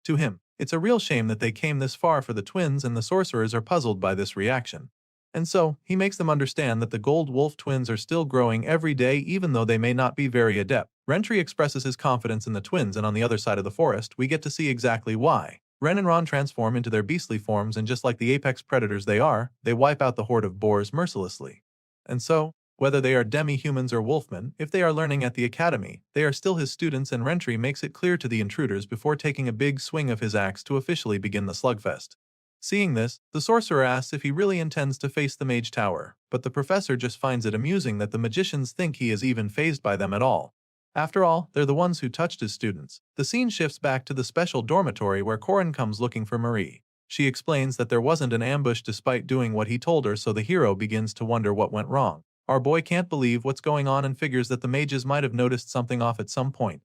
To him, it's a real shame that they came this far for the twins, and the sorcerers are puzzled by this reaction. And so, he makes them understand that the Gold Wolf twins are still growing every day even though they may not be very adept. Rentry expresses his confidence in the twins, and on the other side of the forest, we get to see exactly why. Ren and Ron transform into their beastly forms, and just like the apex predators they are, they wipe out the horde of boars mercilessly. And so, whether they are demi-humans or wolfmen, if they are learning at the academy, they are still his students, and Rentry makes it clear to the intruders before taking a big swing of his axe to officially begin the slugfest. Seeing this, the sorcerer asks if he really intends to face the Mage Tower, but the professor just finds it amusing that the magicians think he is even fazed by them at all. After all, they're the ones who touched his students. The scene shifts back to the special dormitory where Corin comes looking for Marie. She explains that there wasn't an ambush despite doing what he told her, so the hero begins to wonder what went wrong. Our boy can't believe what's going on and figures that the mages might have noticed something off at some point.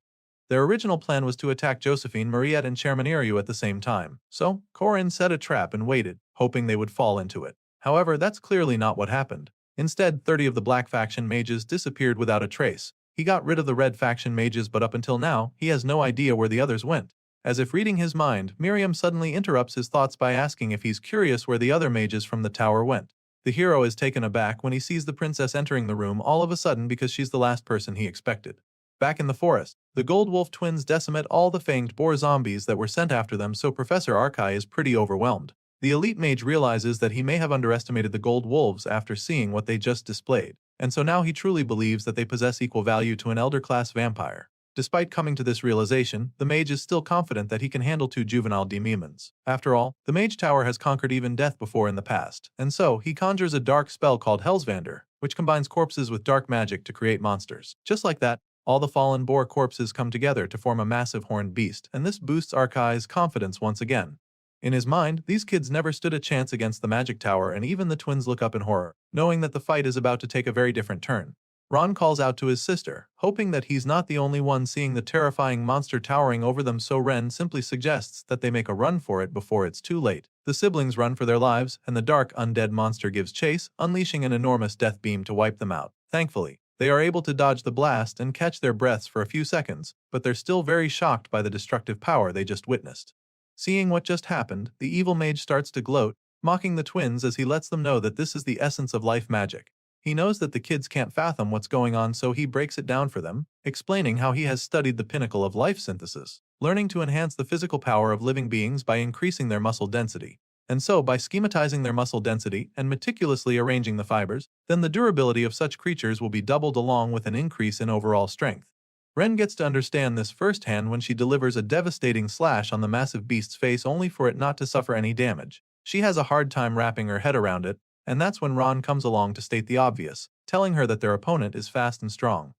Their original plan was to attack Josephine, Mariette, and Chermanieriu at the same time, so Corin set a trap and waited, hoping they would fall into it. However, that's clearly not what happened. Instead, 30 of the Black Faction mages disappeared without a trace. He got rid of the Red Faction mages, but up until now, he has no idea where the others went. As if reading his mind, Miriam suddenly interrupts his thoughts by asking if he's curious where the other mages from the tower went. The hero is taken aback when he sees the princess entering the room all of a sudden because she's the last person he expected. Back in the forest, the Gold Wolf twins decimate all the fanged boar zombies that were sent after them, so Professor Arkai is pretty overwhelmed. The elite mage realizes that he may have underestimated the Gold Wolves after seeing what they just displayed, and so now he truly believes that they possess equal value to an elder-class vampire. Despite coming to this realization, the mage is still confident that he can handle 2 juvenile demons. After all, the Mage Tower has conquered even death before in the past, and so he conjures a dark spell called Hellsvander, which combines corpses with dark magic to create monsters. Just like that, all the fallen boar corpses come together to form a massive horned beast, and this boosts Arkai's confidence once again. In his mind, these kids never stood a chance against the Magic Tower, and even the twins look up in horror, knowing that the fight is about to take a very different turn. Ron calls out to his sister, hoping that he's not the only one seeing the terrifying monster towering over them, so Ren simply suggests that they make a run for it before it's too late. The siblings run for their lives, and the dark undead monster gives chase, unleashing an enormous death beam to wipe them out. Thankfully, they are able to dodge the blast and catch their breaths for a few seconds, but they're still very shocked by the destructive power they just witnessed. Seeing what just happened, the evil mage starts to gloat, mocking the twins as he lets them know that this is the essence of life magic. He knows that the kids can't fathom what's going on, so he breaks it down for them, explaining how he has studied the pinnacle of life synthesis, learning to enhance the physical power of living beings by increasing their muscle density. And so, by schematizing their muscle density and meticulously arranging the fibers, then the durability of such creatures will be doubled along with an increase in overall strength. Ren gets to understand this firsthand when she delivers a devastating slash on the massive beast's face only for it not to suffer any damage. She has a hard time wrapping her head around it, and that's when Ron comes along to state the obvious, telling her that their opponent is fast and strong.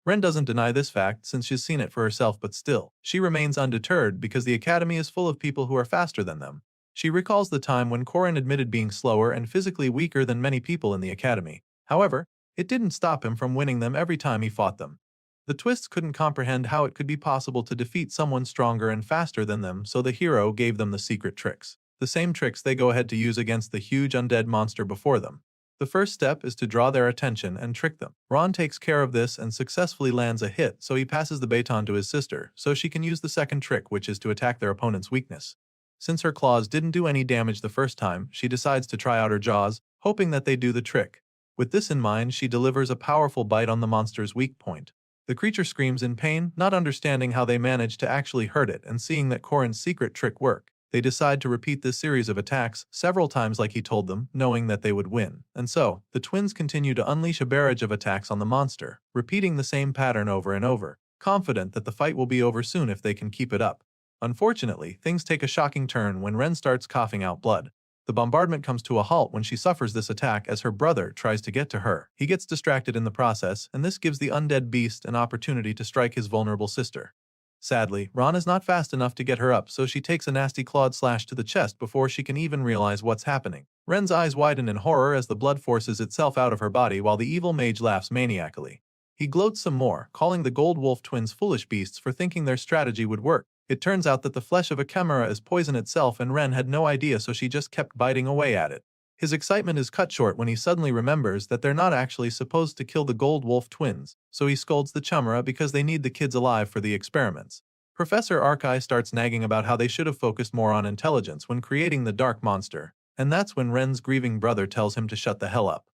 Ren doesn't deny this fact since she's seen it for herself, but still, she remains undeterred because the academy is full of people who are faster than them. She recalls the time when Corin admitted being slower and physically weaker than many people in the academy. However, it didn't stop him from winning them every time he fought them. The twists couldn't comprehend how it could be possible to defeat someone stronger and faster than them, so the hero gave them the secret tricks. The same tricks they go ahead to use against the huge undead monster before them. The first step is to draw their attention and trick them. Ron takes care of this and successfully lands a hit, so he passes the baton to his sister, so she can use the second trick, which is to attack their opponent's weakness. Since her claws didn't do any damage the first time, she decides to try out her jaws, hoping that they do the trick. With this in mind, she delivers a powerful bite on the monster's weak point. The creature screams in pain, not understanding how they managed to actually hurt it, and seeing that Corin's secret trick worked. They decide to repeat this series of attacks several times like he told them, knowing that they would win. And so, the twins continue to unleash a barrage of attacks on the monster, repeating the same pattern over and over, confident that the fight will be over soon if they can keep it up. Unfortunately, things take a shocking turn when Ren starts coughing out blood. The bombardment comes to a halt when she suffers this attack as her brother tries to get to her. He gets distracted in the process, and this gives the undead beast an opportunity to strike his vulnerable sister. Sadly, Ron is not fast enough to get her up, so she takes a nasty clawed slash to the chest before she can even realize what's happening. Ren's eyes widen in horror as the blood forces itself out of her body while the evil mage laughs maniacally. He gloats some more, calling the Gold Wolf twins foolish beasts for thinking their strategy would work. It turns out that the flesh of a chimera is poison itself, and Ren had no idea, so she just kept biting away at it. His excitement is cut short when he suddenly remembers that they're not actually supposed to kill the Gold Wolf twins, so he scolds the chimera because they need the kids alive for the experiments. Professor Arkai starts nagging about how they should have focused more on intelligence when creating the dark monster, and that's when Ren's grieving brother tells him to shut the hell up.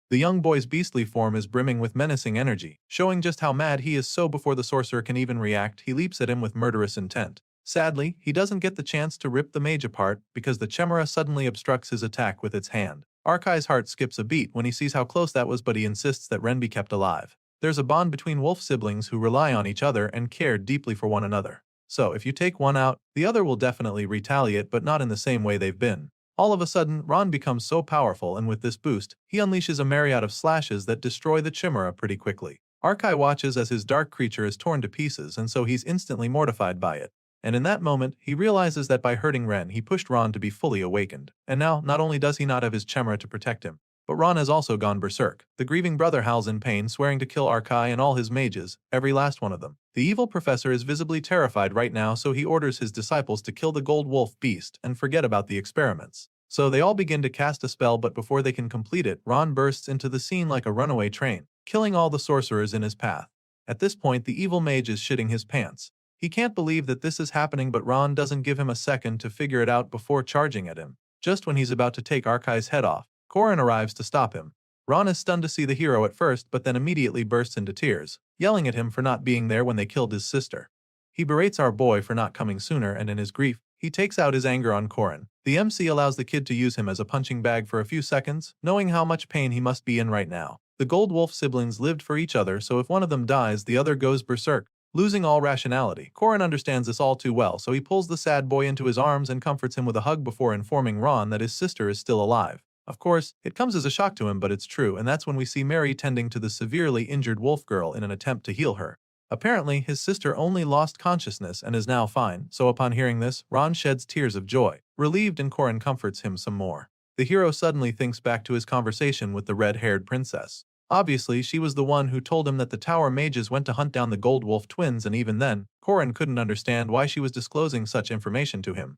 The young boy's beastly form is brimming with menacing energy, showing just how mad he is, so before the sorcerer can even react, he leaps at him with murderous intent. Sadly, he doesn't get the chance to rip the mage apart because the chimera suddenly obstructs his attack with its hand. Arkai's heart skips a beat when he sees how close that was, but he insists that Ren be kept alive. There's a bond between wolf siblings who rely on each other and care deeply for one another. So if you take one out, the other will definitely retaliate, but not in the same way they've been. All of a sudden, Ron becomes so powerful, and with this boost, he unleashes a myriad of slashes that destroy the chimera pretty quickly. Arkai watches as his dark creature is torn to pieces, and so he's instantly mortified by it. And in that moment, he realizes that by hurting Ren, he pushed Ron to be fully awakened. And now, not only does he not have his Chemra to protect him, but Ron has also gone berserk. The grieving brother howls in pain, swearing to kill Arkai and all his mages, every last one of them. The evil professor is visibly terrified right now, so he orders his disciples to kill the gold wolf beast and forget about the experiments. So they all begin to cast a spell, but before they can complete it, Ron bursts into the scene like a runaway train, killing all the sorcerers in his path. At this point, the evil mage is shitting his pants. He can't believe that this is happening, but Ron doesn't give him a second to figure it out before charging at him. Just when he's about to take Arkai's head off, Korin arrives to stop him. Ron is stunned to see the hero at first, but then immediately bursts into tears, yelling at him for not being there when they killed his sister. He berates our boy for not coming sooner, and in his grief, he takes out his anger on Korin. The MC allows the kid to use him as a punching bag for a few seconds, knowing how much pain he must be in right now. The Gold Wolf siblings lived for each other, so if one of them dies, the other goes berserk, losing all rationality. Korin understands this all too well, so he pulls the sad boy into his arms and comforts him with a hug before informing Ron that his sister is still alive. Of course, it comes as a shock to him, but it's true, and that's when we see Mary tending to the severely injured wolf girl in an attempt to heal her. Apparently, his sister only lost consciousness and is now fine, so upon hearing this, Ron sheds tears of joy, relieved, and Korin comforts him some more. The hero suddenly thinks back to his conversation with the red-haired princess. Obviously, she was the one who told him that the Tower mages went to hunt down the Gold Wolf twins, and even then, Korin couldn't understand why she was disclosing such information to him.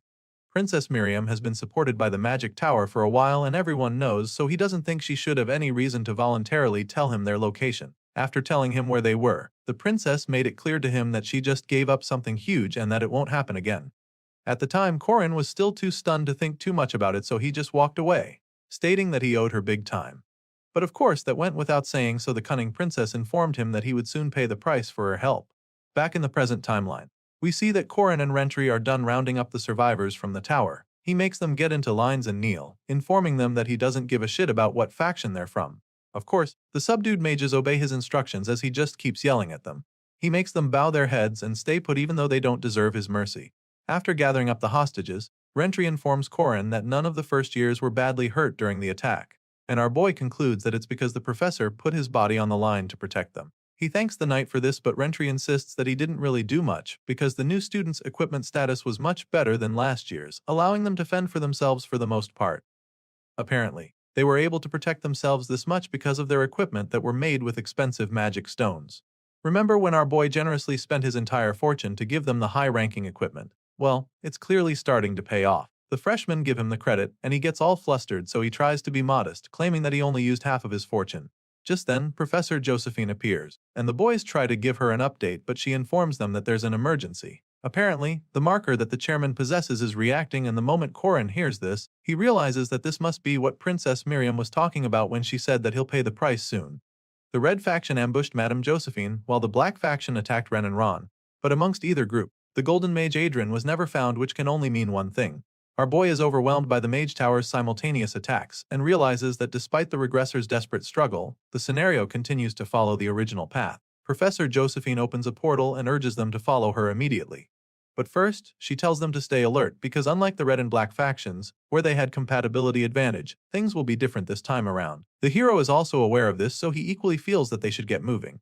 Princess Miriam has been supported by the Magic Tower for a while, and everyone knows, so he doesn't think she should have any reason to voluntarily tell him their location. After telling him where they were, the princess made it clear to him that she just gave up something huge and that it won't happen again. At the time, Korin was still too stunned to think too much about it, so he just walked away, stating that he owed her big time. But of course, that went without saying, so the cunning princess informed him that he would soon pay the price for her help. Back in the present timeline, we see that Korin and Rentry are done rounding up the survivors from the tower. He makes them get into lines and kneel, informing them that he doesn't give a shit about what faction they're from. Of course, the subdued mages obey his instructions as he just keeps yelling at them. He makes them bow their heads and stay put even though they don't deserve his mercy. After gathering up the hostages, Rentry informs Korin that none of the first years were badly hurt during the attack, and our boy concludes that it's because the professor put his body on the line to protect them. He thanks the knight for this, but Rentry insists that he didn't really do much because the new students' equipment status was much better than last year's, allowing them to fend for themselves for the most part. Apparently, they were able to protect themselves this much because of their equipment that were made with expensive magic stones. Remember when our boy generously spent his entire fortune to give them the high-ranking equipment? Well, it's clearly starting to pay off. The freshmen give him the credit, and he gets all flustered, so he tries to be modest, claiming that he only used half of his fortune. Just then, Professor Josephine appears, and the boys try to give her an update, but she informs them that there's an emergency. Apparently, the marker that the chairman possesses is reacting, and the moment Korin hears this, he realizes that this must be what Princess Miriam was talking about when she said that he'll pay the price soon. The red faction ambushed Madame Josephine, while the black faction attacked Ren and Ron. But amongst either group, the golden mage Adrian was never found, which can only mean one thing. Our boy is overwhelmed by the Mage Tower's simultaneous attacks and realizes that despite the regressors' desperate struggle, the scenario continues to follow the original path. Professor Josephine opens a portal and urges them to follow her immediately. But first, she tells them to stay alert because unlike the red and black factions, where they had compatibility advantage, things will be different this time around. The hero is also aware of this, so he equally feels that they should get moving.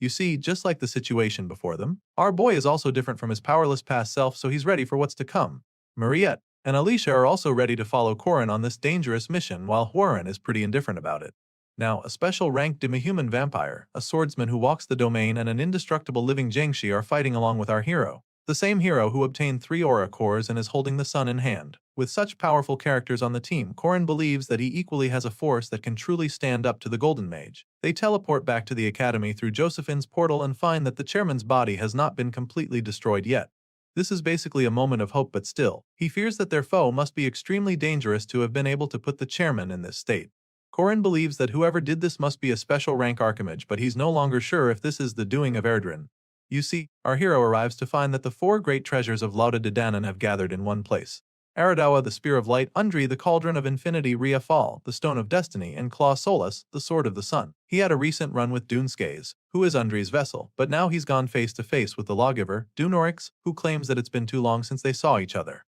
You see, just like the situation before them, our boy is also different from his powerless past self, so he's ready for what's to come. Mariette and Alicia are also ready to follow Korin on this dangerous mission, while Huaren is pretty indifferent about it. Now, a special ranked demi-human vampire, a swordsman who walks the domain, and an indestructible living Jiangshi are fighting along with our hero. The same hero who obtained 3 aura cores and is holding the sun in hand. With such powerful characters on the team, Korin believes that he equally has a force that can truly stand up to the Golden Mage. They teleport back to the academy through Josephine's portal and find that the chairman's body has not been completely destroyed yet. This is basically a moment of hope, but still, he fears that their foe must be extremely dangerous to have been able to put the chairman in this state. Korin believes that whoever did this must be a special rank archimage, but he's no longer sure if this is the doing of Erdrin. You see, our hero arrives to find that the 4 great treasures of Lauda de Danann have gathered in one place. Aradawa, the Spear of Light, Undri, the Cauldron of Infinity, Ria Fall, the Stone of Destiny, and Claw Solus, the Sword of the Sun. He had a recent run with Duneskaze, who is Undri's vessel, but now he's gone face to face with the lawgiver, Dunorix, who claims that it's been too long since they saw each other.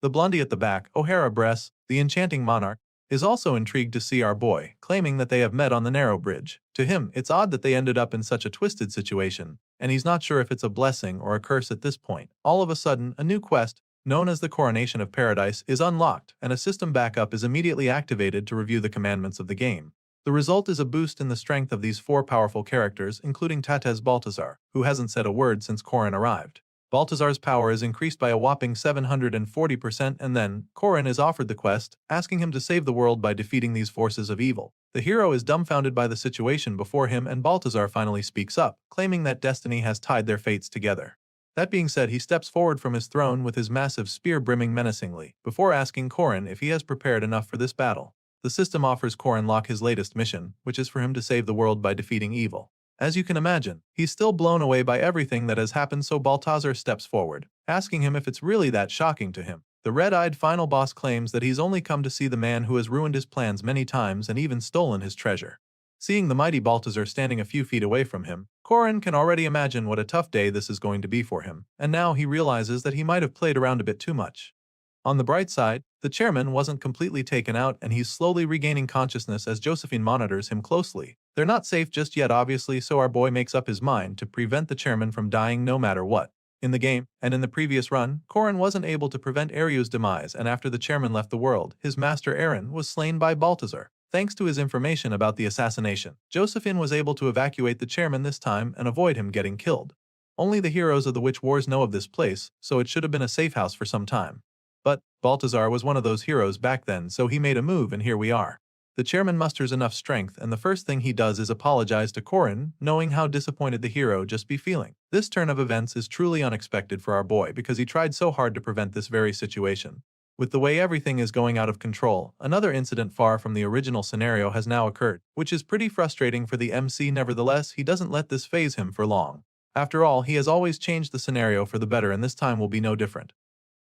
The blondie at the back, O'Hara Bress, the enchanting monarch, is also intrigued to see our boy, claiming that they have met on the narrow bridge. To him, it's odd that they ended up in such a twisted situation, and he's not sure if it's a blessing or a curse at this point. All of a sudden, a new quest, known as the Coronation of Paradise, is unlocked, and a system backup is immediately activated to review the commandments of the game. The result is a boost in the strength of these four powerful characters, including Tatez Baltazar, who hasn't said a word since Korin arrived. Baltazar's power is increased by a whopping 740%, and then, Korin is offered the quest, asking him to save the world by defeating these forces of evil. The hero is dumbfounded by the situation before him, and Baltazar finally speaks up, claiming that destiny has tied their fates together. That being said, he steps forward from his throne with his massive spear brimming menacingly, before asking Korin if he has prepared enough for this battle. The system offers Korin Locke his latest mission, which is for him to save the world by defeating evil. As you can imagine, he's still blown away by everything that has happened, so Baltazar steps forward, asking him if it's really that shocking to him. The red-eyed final boss claims that he's only come to see the man who has ruined his plans many times and even stolen his treasure. Seeing the mighty Baltazar standing a few feet away from him, Korin can already imagine what a tough day this is going to be for him, and now he realizes that he might have played around a bit too much. On the bright side, the chairman wasn't completely taken out, and he's slowly regaining consciousness as Josephine monitors him closely. They're not safe just yet, obviously, so our boy makes up his mind to prevent the chairman from dying no matter what. In the game, and in the previous run, Korin wasn't able to prevent Eryu's demise, and after the chairman left the world, his master Eren was slain by Baltazar. Thanks to his information about the assassination, Josephine was able to evacuate the chairman this time and avoid him getting killed. Only the heroes of the Witch Wars know of this place, so it should have been a safe house for some time. But Baltazar was one of those heroes back then, so he made a move, and here we are. The chairman musters enough strength, and the first thing he does is apologize to Korin, knowing how disappointed the hero just be feeling. This turn of events is truly unexpected for our boy because he tried so hard to prevent this very situation. With the way everything is going out of control, another incident far from the original scenario has now occurred, which is pretty frustrating for the MC. Nevertheless, he doesn't let this faze him for long. After all, he has always changed the scenario for the better, and this time will be no different.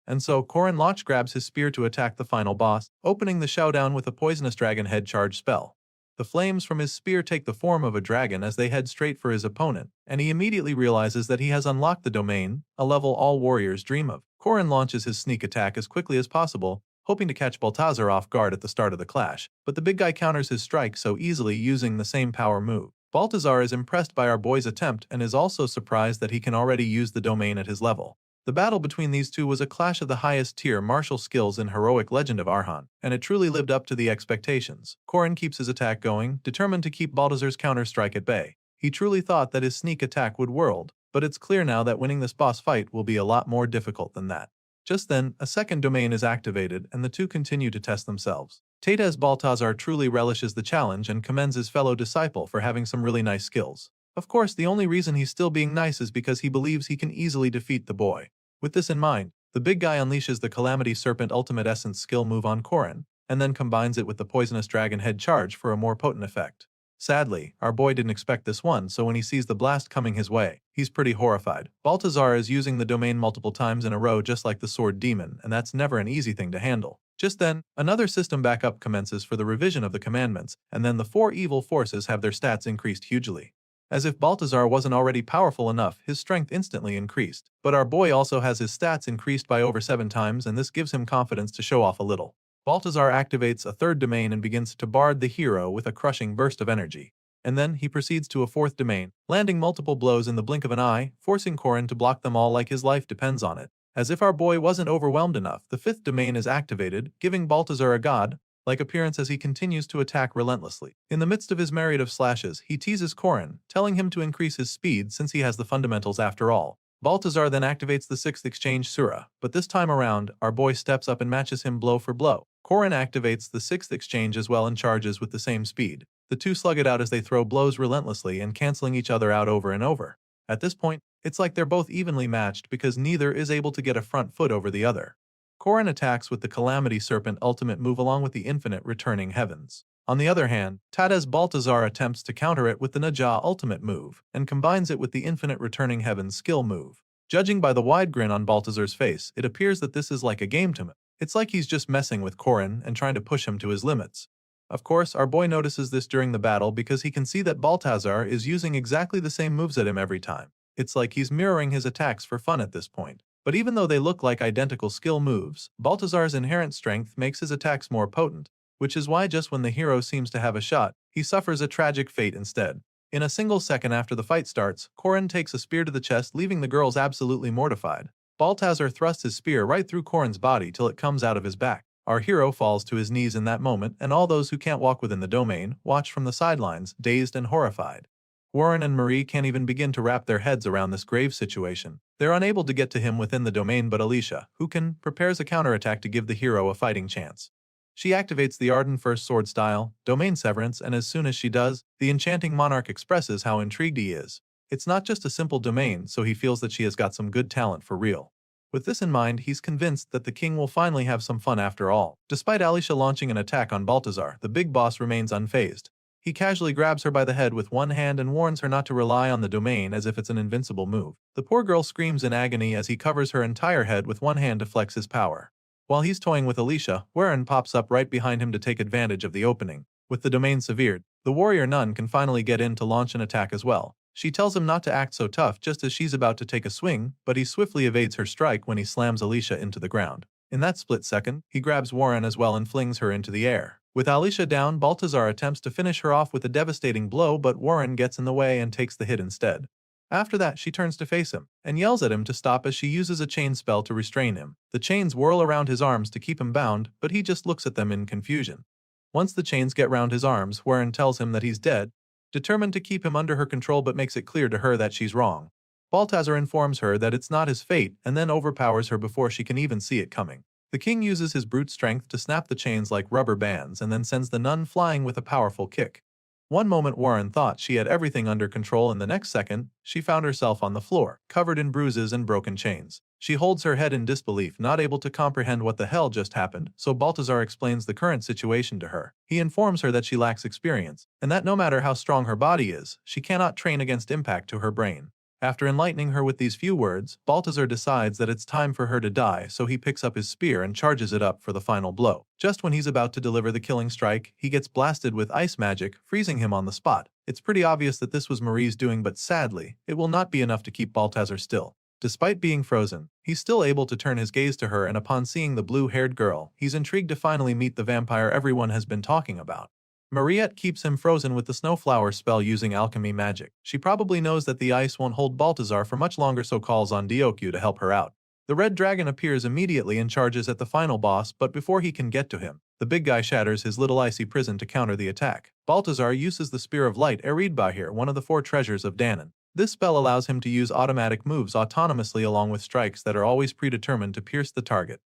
And so, Korin Locke grabs his spear to attack the final boss, opening the showdown with a poisonous dragon head charge spell. The flames from his spear take the form of a dragon as they head straight for his opponent, and he immediately realizes that he has unlocked the domain, a level all warriors dream of. Korin launches his sneak attack as quickly as possible, hoping to catch Baltazar off guard at the start of the clash, but the big guy counters his strike so easily using the same power move. Baltazar is impressed by our boy's attempt and is also surprised that he can already use the domain at his level. The battle between these two was a clash of the highest tier martial skills in heroic legend of Arhan, and it truly lived up to the expectations. Korin keeps his attack going, determined to keep Baltazar's counter-strike at bay. He truly thought that his sneak attack would world, but it's clear now that winning this boss fight will be a lot more difficult than that. Just then, a second domain is activated, and the two continue to test themselves. Tatez Baltazar truly relishes the challenge and commends his fellow disciple for having some really nice skills. Of course, the only reason he's still being nice is because he believes he can easily defeat the boy. With this in mind, the big guy unleashes the Calamity Serpent Ultimate Essence skill move on Korin, and then combines it with the Poisonous Dragon Head charge for a more potent effect. Sadly, our boy didn't expect this one, so when he sees the blast coming his way, he's pretty horrified. Baltazar is using the domain multiple times in a row just like the Sword Demon, and that's never an easy thing to handle. Just then, another system backup commences for the revision of the commandments, and then the four evil forces have their stats increased hugely. As if Baltazar wasn't already powerful enough, his strength instantly increased. But our boy also has his stats increased by over 7 times, and this gives him confidence to show off a little. Baltazar activates a third domain and begins to bard the hero with a crushing burst of energy. And then he proceeds to a fourth domain, landing multiple blows in the blink of an eye, forcing Korin to block them all like his life depends on it. As if our boy wasn't overwhelmed enough, the fifth domain is activated, giving Baltazar a god-like appearance as he continues to attack relentlessly. In the midst of his myriad of slashes, he teases Korin, telling him to increase his speed since he has the fundamentals after all. Baltazar then activates the sixth exchange Sura, but this time around, our boy steps up and matches him blow for blow. Korin activates the sixth exchange as well and charges with the same speed. The two slug it out as they throw blows relentlessly and canceling each other out over and over. At this point, it's like they're both evenly matched because neither is able to get a front foot over the other. Korin attacks with the Calamity Serpent ultimate move along with the Infinite Returning Heavens. On the other hand, Tatez Baltazar attempts to counter it with the Naja ultimate move, and combines it with the Infinite Returning Heavens skill move. Judging by the wide grin on Baltazar's face, it appears that this is like a game to him. It's like he's just messing with Korin and trying to push him to his limits. Of course, our boy notices this during the battle because he can see that Baltazar is using exactly the same moves at him every time. It's like he's mirroring his attacks for fun at this point. But even though they look like identical skill moves, Baltazar's inherent strength makes his attacks more potent, which is why just when the hero seems to have a shot, he suffers a tragic fate instead. In a single second after the fight starts, Korin takes a spear to the chest, leaving the girls absolutely mortified. Baltazar thrusts his spear right through Korin's body till it comes out of his back. Our hero falls to his knees in that moment, and all those who can't walk within the domain watch from the sidelines, dazed and horrified. Warren and Marie can't even begin to wrap their heads around this grave situation. They're unable to get to him within the domain, but Alicia, who prepares a counterattack to give the hero a fighting chance. She activates the Arden First Sword style, Domain Severance, and as soon as she does, the enchanting monarch expresses how intrigued he is. It's not just a simple domain, so he feels that she has got some good talent for real. With this in mind, he's convinced that the king will finally have some fun after all. Despite Alicia launching an attack on Baltazar, the big boss remains unfazed. He casually grabs her by the head with one hand and warns her not to rely on the domain as if it's an invincible move. The poor girl screams in agony as he covers her entire head with one hand to flex his power. While he's toying with Alicia, Warren pops up right behind him to take advantage of the opening. With the domain severed, the warrior nun can finally get in to launch an attack as well. She tells him not to act so tough just as she's about to take a swing, but he swiftly evades her strike when he slams Alicia into the ground. In that split second, he grabs Warren as well and flings her into the air. With Alicia down, Baltazar attempts to finish her off with a devastating blow, but Warren gets in the way and takes the hit instead. After that, she turns to face him and yells at him to stop as she uses a chain spell to restrain him. The chains whirl around his arms to keep him bound, but he just looks at them in confusion. Once the chains get round his arms, Warren tells him that he's dead, determined to keep him under her control, but makes it clear to her that she's wrong. Baltazar informs her that it's not his fate and then overpowers her before she can even see it coming. The king uses his brute strength to snap the chains like rubber bands and then sends the nun flying with a powerful kick. One moment Warren thought she had everything under control, and the next second, she found herself on the floor, covered in bruises and broken chains. She holds her head in disbelief, not able to comprehend what the hell just happened, so Baltazar explains the current situation to her. He informs her that she lacks experience, and that no matter how strong her body is, she cannot train against impact to her brain. After enlightening her with these few words, Baltazar decides that it's time for her to die, so he picks up his spear and charges it up for the final blow. Just when he's about to deliver the killing strike, he gets blasted with ice magic, freezing him on the spot. It's pretty obvious that this was Marie's doing, but sadly, it will not be enough to keep Baltazar still. Despite being frozen, he's still able to turn his gaze to her, and upon seeing the blue-haired girl, he's intrigued to finally meet the vampire everyone has been talking about. Mariette keeps him frozen with the snowflower spell using alchemy magic. She probably knows that the ice won't hold Baltazar for much longer, so calls on Diokyu to help her out. The red dragon appears immediately and charges at the final boss, but before he can get to him, the big guy shatters his little icy prison to counter the attack. Baltazar uses the Spear of Light Eridbahir, one of the 4 treasures of Danon. This spell allows him to use automatic moves autonomously along with strikes that are always predetermined to pierce the target.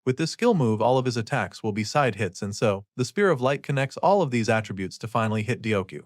With this skill move, all of his attacks will be side hits, and so, the Spear of Light connects all of these attributes to finally hit Diokyu.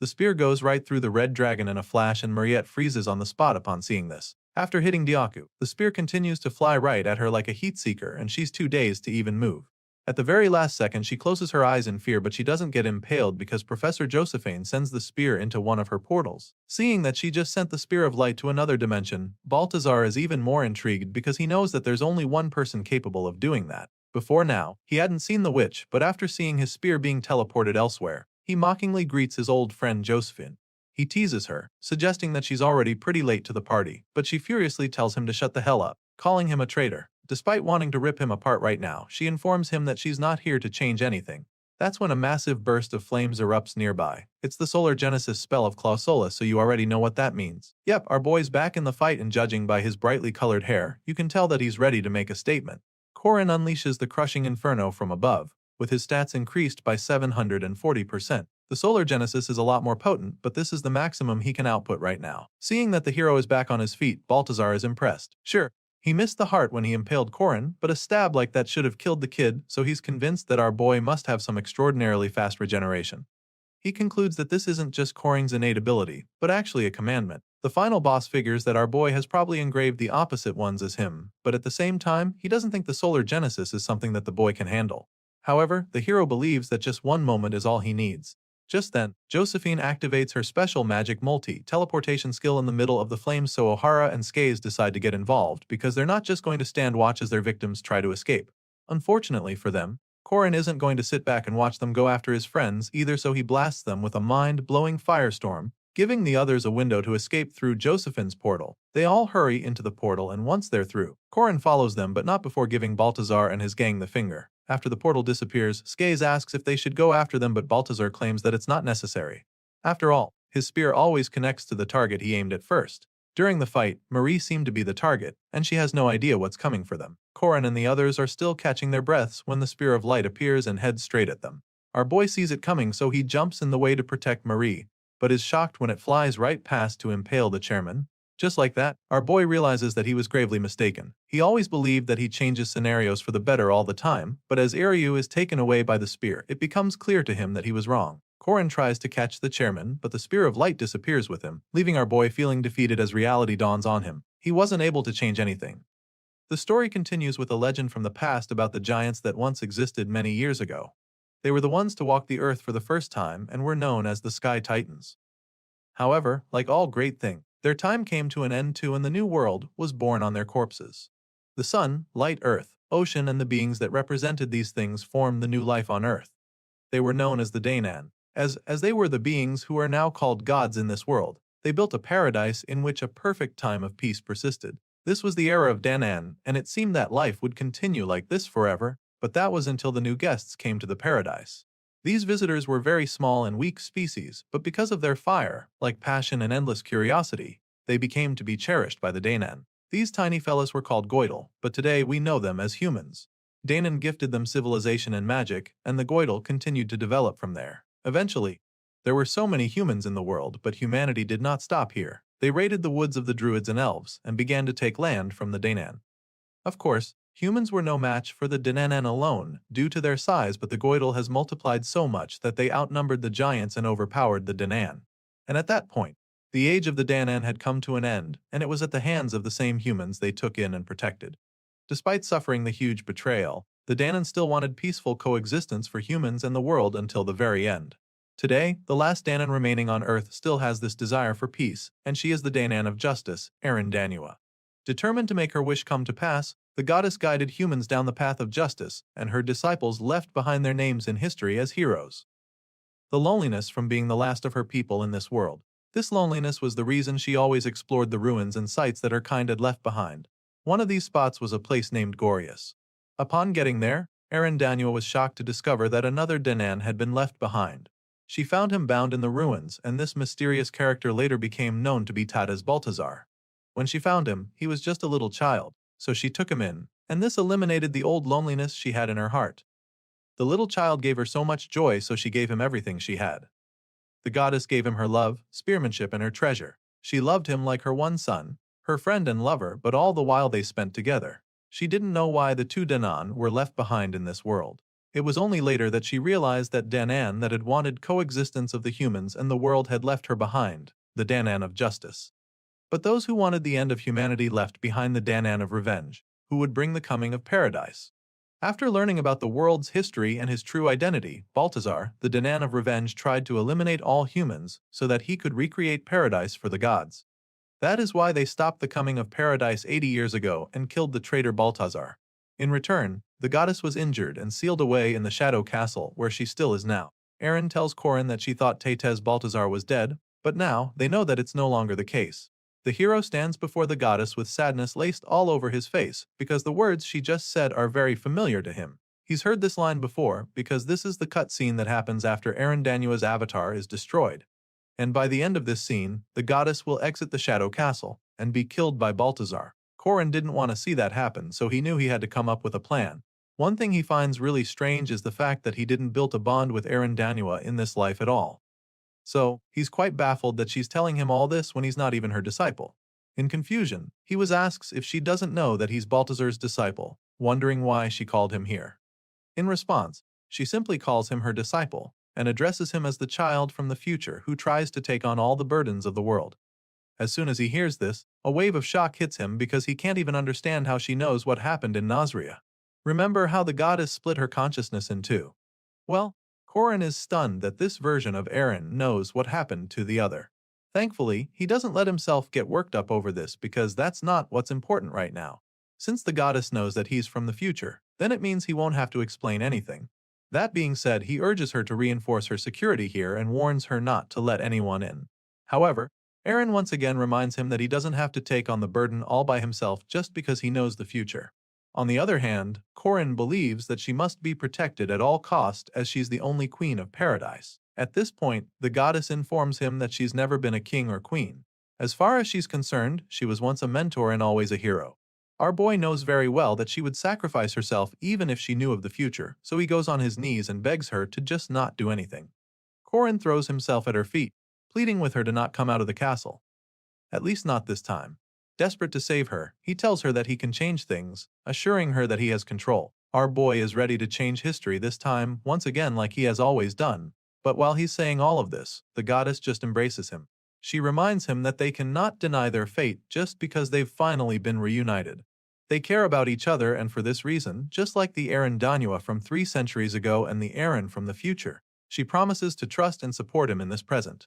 The spear goes right through the red dragon in a flash, and Mariette freezes on the spot upon seeing this. After hitting Diokyu, the spear continues to fly right at her like a heat seeker, and she's too dazed to even move. At the very last second, she closes her eyes in fear, but she doesn't get impaled because Professor Josephine sends the spear into one of her portals. Seeing that she just sent the Spear of Light to another dimension, Baltazar is even more intrigued because he knows that there's only one person capable of doing that. Before now, he hadn't seen the witch, but after seeing his spear being teleported elsewhere, he mockingly greets his old friend Josephine. He teases her, suggesting that she's already pretty late to the party, but she furiously tells him to shut the hell up, calling him a traitor. Despite wanting to rip him apart right now, she informs him that she's not here to change anything. That's when a massive burst of flames erupts nearby. It's the Solar Genesis spell of Clausola, so you already know what that means. Yep, our boy's back in the fight, and judging by his brightly colored hair, you can tell that he's ready to make a statement. Korin unleashes the crushing inferno from above, with his stats increased by 740%. The Solar Genesis is a lot more potent, but this is the maximum he can output right now. Seeing that the hero is back on his feet, Baltazar is impressed. Sure, he missed the heart when he impaled Korin, but a stab like that should have killed the kid, so he's convinced that our boy must have some extraordinarily fast regeneration. He concludes that this isn't just Korin's innate ability, but actually a commandment. The final boss figures that our boy has probably engraved the opposite ones as him, but at the same time, he doesn't think the Solar Genesis is something that the boy can handle. However, the hero believes that just one moment is all he needs. Just then, Josephine activates her special magic multi-teleportation skill in the middle of the flames, so Ohara and Skaze decide to get involved because they're not just going to stand watch as their victims try to escape. Unfortunately for them, Korin isn't going to sit back and watch them go after his friends either, so he blasts them with a mind-blowing firestorm, giving the others a window to escape through Josephine's portal. They all hurry into the portal, and once they're through, Korin follows them, but not before giving Baltazar and his gang the finger. After the portal disappears, Skaze asks if they should go after them, but Baltazar claims that it's not necessary. After all, His spear always connects to the target he aimed at first. During the fight, Marie seemed to be the target, and she has no idea what's coming for them. Korin and the others are still catching their breaths when the spear of light appears and heads straight at them. Our boy sees it coming, so he jumps in the way to protect Marie, but is shocked when it flies right past to impale the chairman. Just like that, our boy realizes that he was gravely mistaken. He always believed that he changes scenarios for the better all the time, but as Iryu is taken away by the spear, it becomes clear to him that he was wrong. Korin tries to catch the chairman, but the spear of light disappears with him, leaving our boy feeling defeated as reality dawns on him. He wasn't able to change anything. The story continues with a legend from the past about the giants that once existed many years ago. They were the ones to walk the earth for the first time and were known as the Sky Titans. However, like all great things, their time came to an end too, and the new world was born on their corpses. The sun, light, earth, ocean, and the beings that represented these things formed the new life on earth. They were known as the Danan. As they were the beings who are now called gods in this world, they built a paradise in which a perfect time of peace persisted. This was the era of Danan, and it seemed that life would continue like this forever, but that was until the new guests came to the paradise. These visitors were very small and weak species, but because of their fire, like passion and endless curiosity, they became to be cherished by the Danan. These tiny fellas were called Goidel, but today we know them as humans. Danan gifted them civilization and magic, and the Goidel continued to develop from there. Eventually, there were so many humans in the world, but humanity did not stop here. They raided the woods of the Druids and Elves, and began to take land from the Danan. Of course, humans were no match for the Danan alone, due to their size, but the Goidel has multiplied so much that they outnumbered the giants and overpowered the Danan. And at that point, the age of the Danan had come to an end, and it was at the hands of the same humans they took in and protected. Despite suffering the huge betrayal, the Danan still wanted peaceful coexistence for humans and the world until the very end. Today, the last Danan remaining on Earth still has this desire for peace, and she is the Danan of justice, Danua. Determined to make her wish come to pass, the goddess guided humans down the path of justice, and her disciples left behind their names in history as heroes. The loneliness from being the last of her people in this world. This loneliness was the reason she always explored the ruins and sites that her kind had left behind. One of these spots was a place named Gorius. Upon getting there, Danua was shocked to discover that another Danan had been left behind. She found him bound in the ruins, and this mysterious character later became known to be Tada's Balthazar. When she found him, he was just a little child, so she took him in, and this eliminated the old loneliness she had in her heart. The little child gave her so much joy, so she gave him everything she had. The goddess gave him her love, spearmanship, and her treasure. She loved him like her one son, her friend and lover, but all the while they spent together. She didn't know why the two Danan were left behind in this world. It was only later that she realized that Danan that had wanted coexistence of the humans and the world had left her behind, the Danan of justice. But those who wanted the end of humanity left behind the Danan of revenge, who would bring the coming of paradise. After learning about the world's history and his true identity, Balthazar, the Danan of revenge, tried to eliminate all humans so that he could recreate paradise for the gods. That is why they stopped the coming of paradise 80 years ago and killed the traitor Balthazar. In return, the goddess was injured and sealed away in the Shadow Castle, where she still is now. Erin tells Korin that she thought Taitez Balthazar was dead, but now they know that it's no longer the case. The hero stands before the goddess with sadness laced all over his face, because the words she just said are very familiar to him. He's heard this line before, because this is the cutscene that happens after Danua's avatar is destroyed. And by the end of this scene, the goddess will exit the Shadow Castle and be killed by Balthazar. Korin didn't want to see that happen, so he knew he had to come up with a plan. One thing he finds really strange is the fact that he didn't build a bond with Danua in this life at all. So, he's quite baffled that she's telling him all this when he's not even her disciple. In confusion, he asks if she doesn't know that he's Balthazar's disciple, wondering why she called him here. In response, she simply calls him her disciple, and addresses him as the child from the future who tries to take on all the burdens of the world. As soon as he hears this, a wave of shock hits him because he can't even understand how she knows what happened in Nazria. Remember how the goddess split her consciousness in two? Well, Korin is stunned that this version of Eren knows what happened to the other. Thankfully, he doesn't let himself get worked up over this because that's not what's important right now. Since the goddess knows that he's from the future, then it means he won't have to explain anything. That being said, he urges her to reinforce her security here and warns her not to let anyone in. However, Eren once again reminds him that he doesn't have to take on the burden all by himself just because he knows the future. On the other hand, Korin believes that she must be protected at all costs as she's the only queen of paradise. At this point, the goddess informs him that she's never been a king or queen. As far as she's concerned, she was once a mentor and always a hero. Our boy knows very well that she would sacrifice herself even if she knew of the future, so he goes on his knees and begs her to just not do anything. Korin throws himself at her feet, pleading with her to not come out of the castle. At least not this time. Desperate to save her, he tells her that he can change things, assuring her that he has control. Our boy is ready to change history this time, once again like he has always done. But while he's saying all of this, the goddess just embraces him. She reminds him that they cannot deny their fate just because they've finally been reunited. They care about each other, and for this reason, just like the Aaron Danua from 3 centuries ago and the Aaron from the future, she promises to trust and support him in this present.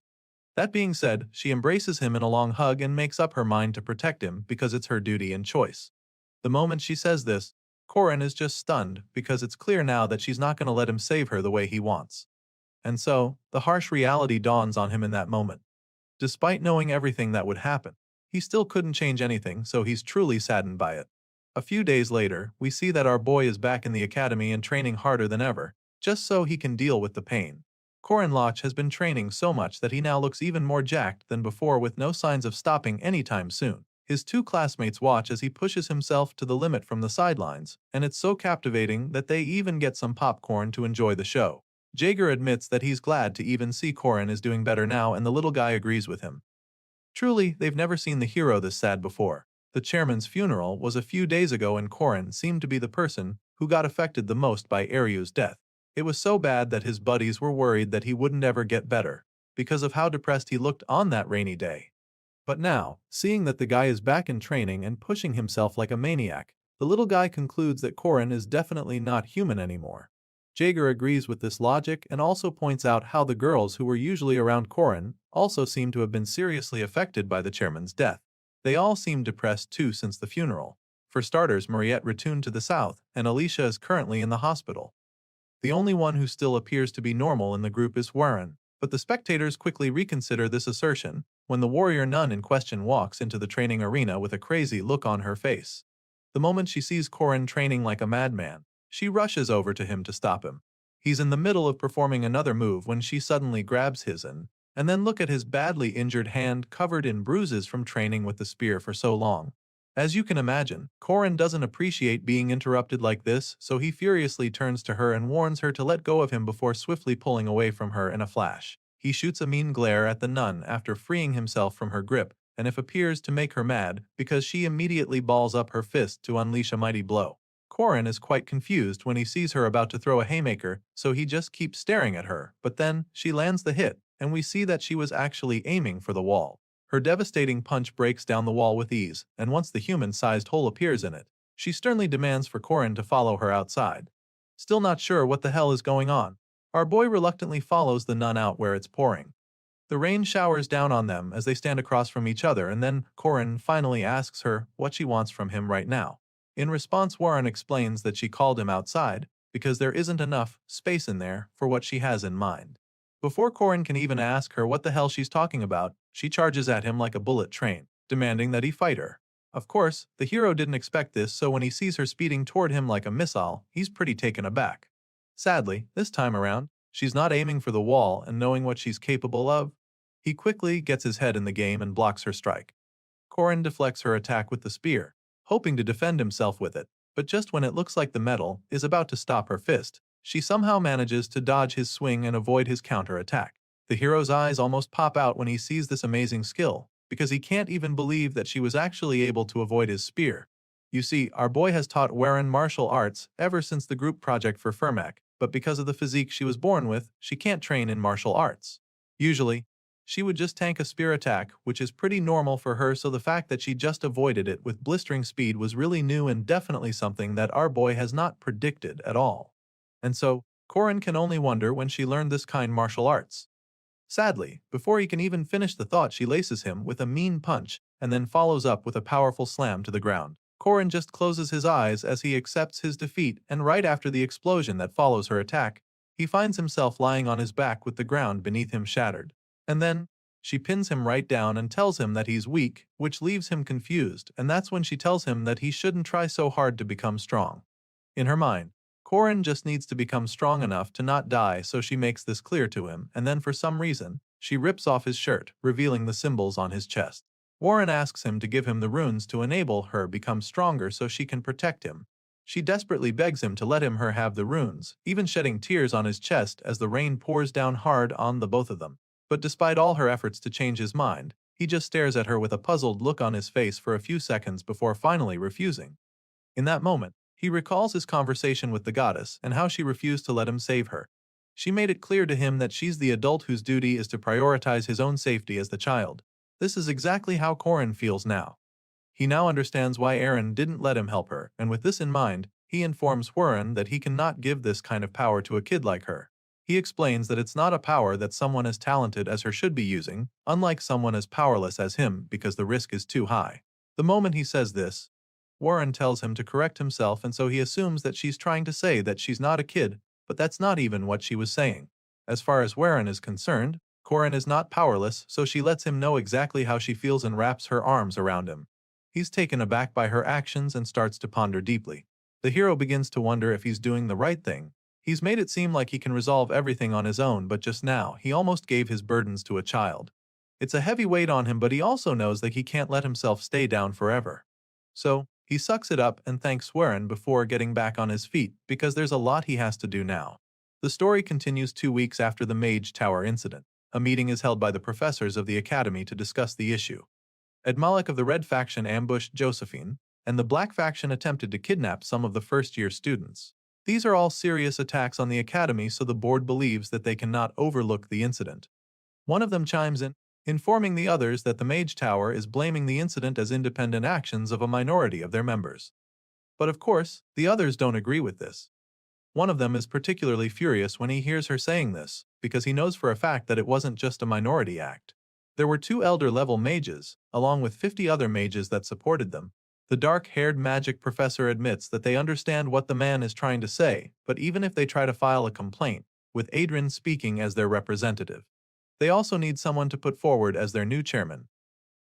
That being said, she embraces him in a long hug and makes up her mind to protect him because it's her duty and choice. The moment she says this, Korin is just stunned because it's clear now that she's not going to let him save her the way he wants. And so, the harsh reality dawns on him in that moment. Despite knowing everything that would happen, he still couldn't change anything, so he's truly saddened by it. A few days later, we see that our boy is back in the academy and training harder than ever, just so he can deal with the pain. Korin Loch has been training so much that he now looks even more jacked than before with no signs of stopping anytime soon. His 2 classmates watch as he pushes himself to the limit from the sidelines, and it's so captivating that they even get some popcorn to enjoy the show. Jaeger admits that he's glad to even see Korin is doing better now, and the little guy agrees with him. Truly, they've never seen the hero this sad before. The chairman's funeral was a few days ago and Korin seemed to be the person who got affected the most by Eryu's death. It was so bad that his buddies were worried that he wouldn't ever get better, because of how depressed he looked on that rainy day. But now, seeing that the guy is back in training and pushing himself like a maniac, the little guy concludes that Korin is definitely not human anymore. Jaeger agrees with this logic and also points out how the girls who were usually around Korin also seem to have been seriously affected by the chairman's death. They all seem depressed too since the funeral. For starters, Mariette returned to the south, and Alicia is currently in the hospital. The only one who still appears to be normal in the group is Warren, but the spectators quickly reconsider this assertion when the warrior nun in question walks into the training arena with a crazy look on her face. The moment she sees Korin training like a madman, she rushes over to him to stop him. He's in the middle of performing another move when she suddenly grabs his and then look at his badly injured hand covered in bruises from training with the spear for so long. As you can imagine, Korin doesn't appreciate being interrupted like this, so he furiously turns to her and warns her to let go of him before swiftly pulling away from her in a flash. He shoots a mean glare at the nun after freeing himself from her grip, and it appears to make her mad because she immediately balls up her fist to unleash a mighty blow. Korin is quite confused when he sees her about to throw a haymaker, so he just keeps staring at her, but then she lands the hit, and we see that she was actually aiming for the wall. Her devastating punch breaks down the wall with ease, and once the human-sized hole appears in it, she sternly demands for Korin to follow her outside. Still not sure what the hell is going on, our boy reluctantly follows the nun out where it's pouring. The rain showers down on them as they stand across from each other, and then Korin finally asks her what she wants from him right now. In response, Warren explains that she called him outside because there isn't enough space in there for what she has in mind. Before Korin can even ask her what the hell she's talking about, she charges at him like a bullet train, demanding that he fight her. Of course, the hero didn't expect this, so when he sees her speeding toward him like a missile, he's pretty taken aback. Sadly, this time around, she's not aiming for the wall, and knowing what she's capable of, he quickly gets his head in the game and blocks her strike. Korin deflects her attack with the spear, hoping to defend himself with it, but just when it looks like the metal is about to stop her fist, she somehow manages to dodge his swing and avoid his counter-attack. The hero's eyes almost pop out when he sees this amazing skill, because he can't even believe that she was actually able to avoid his spear. You see, our boy has taught Warren martial arts ever since the group project for Fermac, but because of the physique she was born with, she can't train in martial arts. Usually, she would just tank a spear attack, which is pretty normal for her, so the fact that she just avoided it with blistering speed was really new and definitely something that our boy has not predicted at all. And so, Korin can only wonder when she learned this kind martial arts. Sadly, before he can even finish the thought, she laces him with a mean punch and then follows up with a powerful slam to the ground. Korin just closes his eyes as he accepts his defeat, and right after the explosion that follows her attack, he finds himself lying on his back with the ground beneath him shattered. And then, she pins him right down and tells him that he's weak, which leaves him confused, and that's when she tells him that he shouldn't try so hard to become strong. In her mind, Korin just needs to become strong enough to not die, so she makes this clear to him, and then for some reason, she rips off his shirt, revealing the symbols on his chest. Warren asks him to give him the runes to enable her become stronger so she can protect him. She desperately begs him to let her have the runes, even shedding tears on his chest as the rain pours down hard on the both of them. But despite all her efforts to change his mind, he just stares at her with a puzzled look on his face for a few seconds before finally refusing. In that moment, he recalls his conversation with the goddess and how she refused to let him save her. She made it clear to him that she's the adult whose duty is to prioritize his own safety as the child. This is exactly how Korin feels now. He now understands why Eren didn't let him help her, and with this in mind, he informs Warren that he cannot give this kind of power to a kid like her. He explains that it's not a power that someone as talented as her should be using, unlike someone as powerless as him, because the risk is too high. The moment he says this, Warren tells him to correct himself, and so he assumes that she's trying to say that she's not a kid, but that's not even what she was saying. As far as Warren is concerned, Korin is not powerless, so she lets him know exactly how she feels and wraps her arms around him. He's taken aback by her actions and starts to ponder deeply. The hero begins to wonder if he's doing the right thing. He's made it seem like he can resolve everything on his own, but just now, he almost gave his burdens to a child. It's a heavy weight on him, but he also knows that he can't let himself stay down forever. So, he sucks it up and thanks Warren before getting back on his feet, because there's a lot he has to do now. The story continues 2 weeks after the Mage Tower incident. A meeting is held by the professors of the academy to discuss the issue. Admalik of the Red faction ambushed Josephine, and the Black faction attempted to kidnap some of the first-year students. These are all serious attacks on the academy, so the board believes that they cannot overlook the incident. One of them chimes in, informing the others that the Mage Tower is blaming the incident as independent actions of a minority of their members. But of course, the others don't agree with this. One of them is particularly furious when he hears her saying this, because he knows for a fact that it wasn't just a minority act. There were 2 elder-level mages, along with 50 other mages that supported them. The dark-haired magic professor admits that they understand what the man is trying to say, but even if they try to file a complaint, with Adrian speaking as their representative, they also need someone to put forward as their new chairman.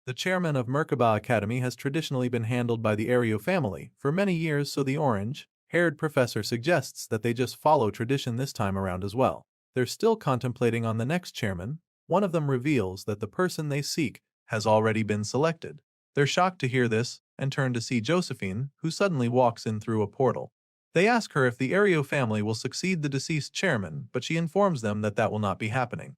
The chairman of Merkaba Academy has traditionally been handled by the Ario family for many years, so the orange-haired professor suggests that they just follow tradition this time around as well. They're still contemplating on the next chairman. One of them reveals that the person they seek has already been selected. They're shocked to hear this and turn to see Josephine, who suddenly walks in through a portal. They ask her if the Ario family will succeed the deceased chairman, but she informs them that that will not be happening.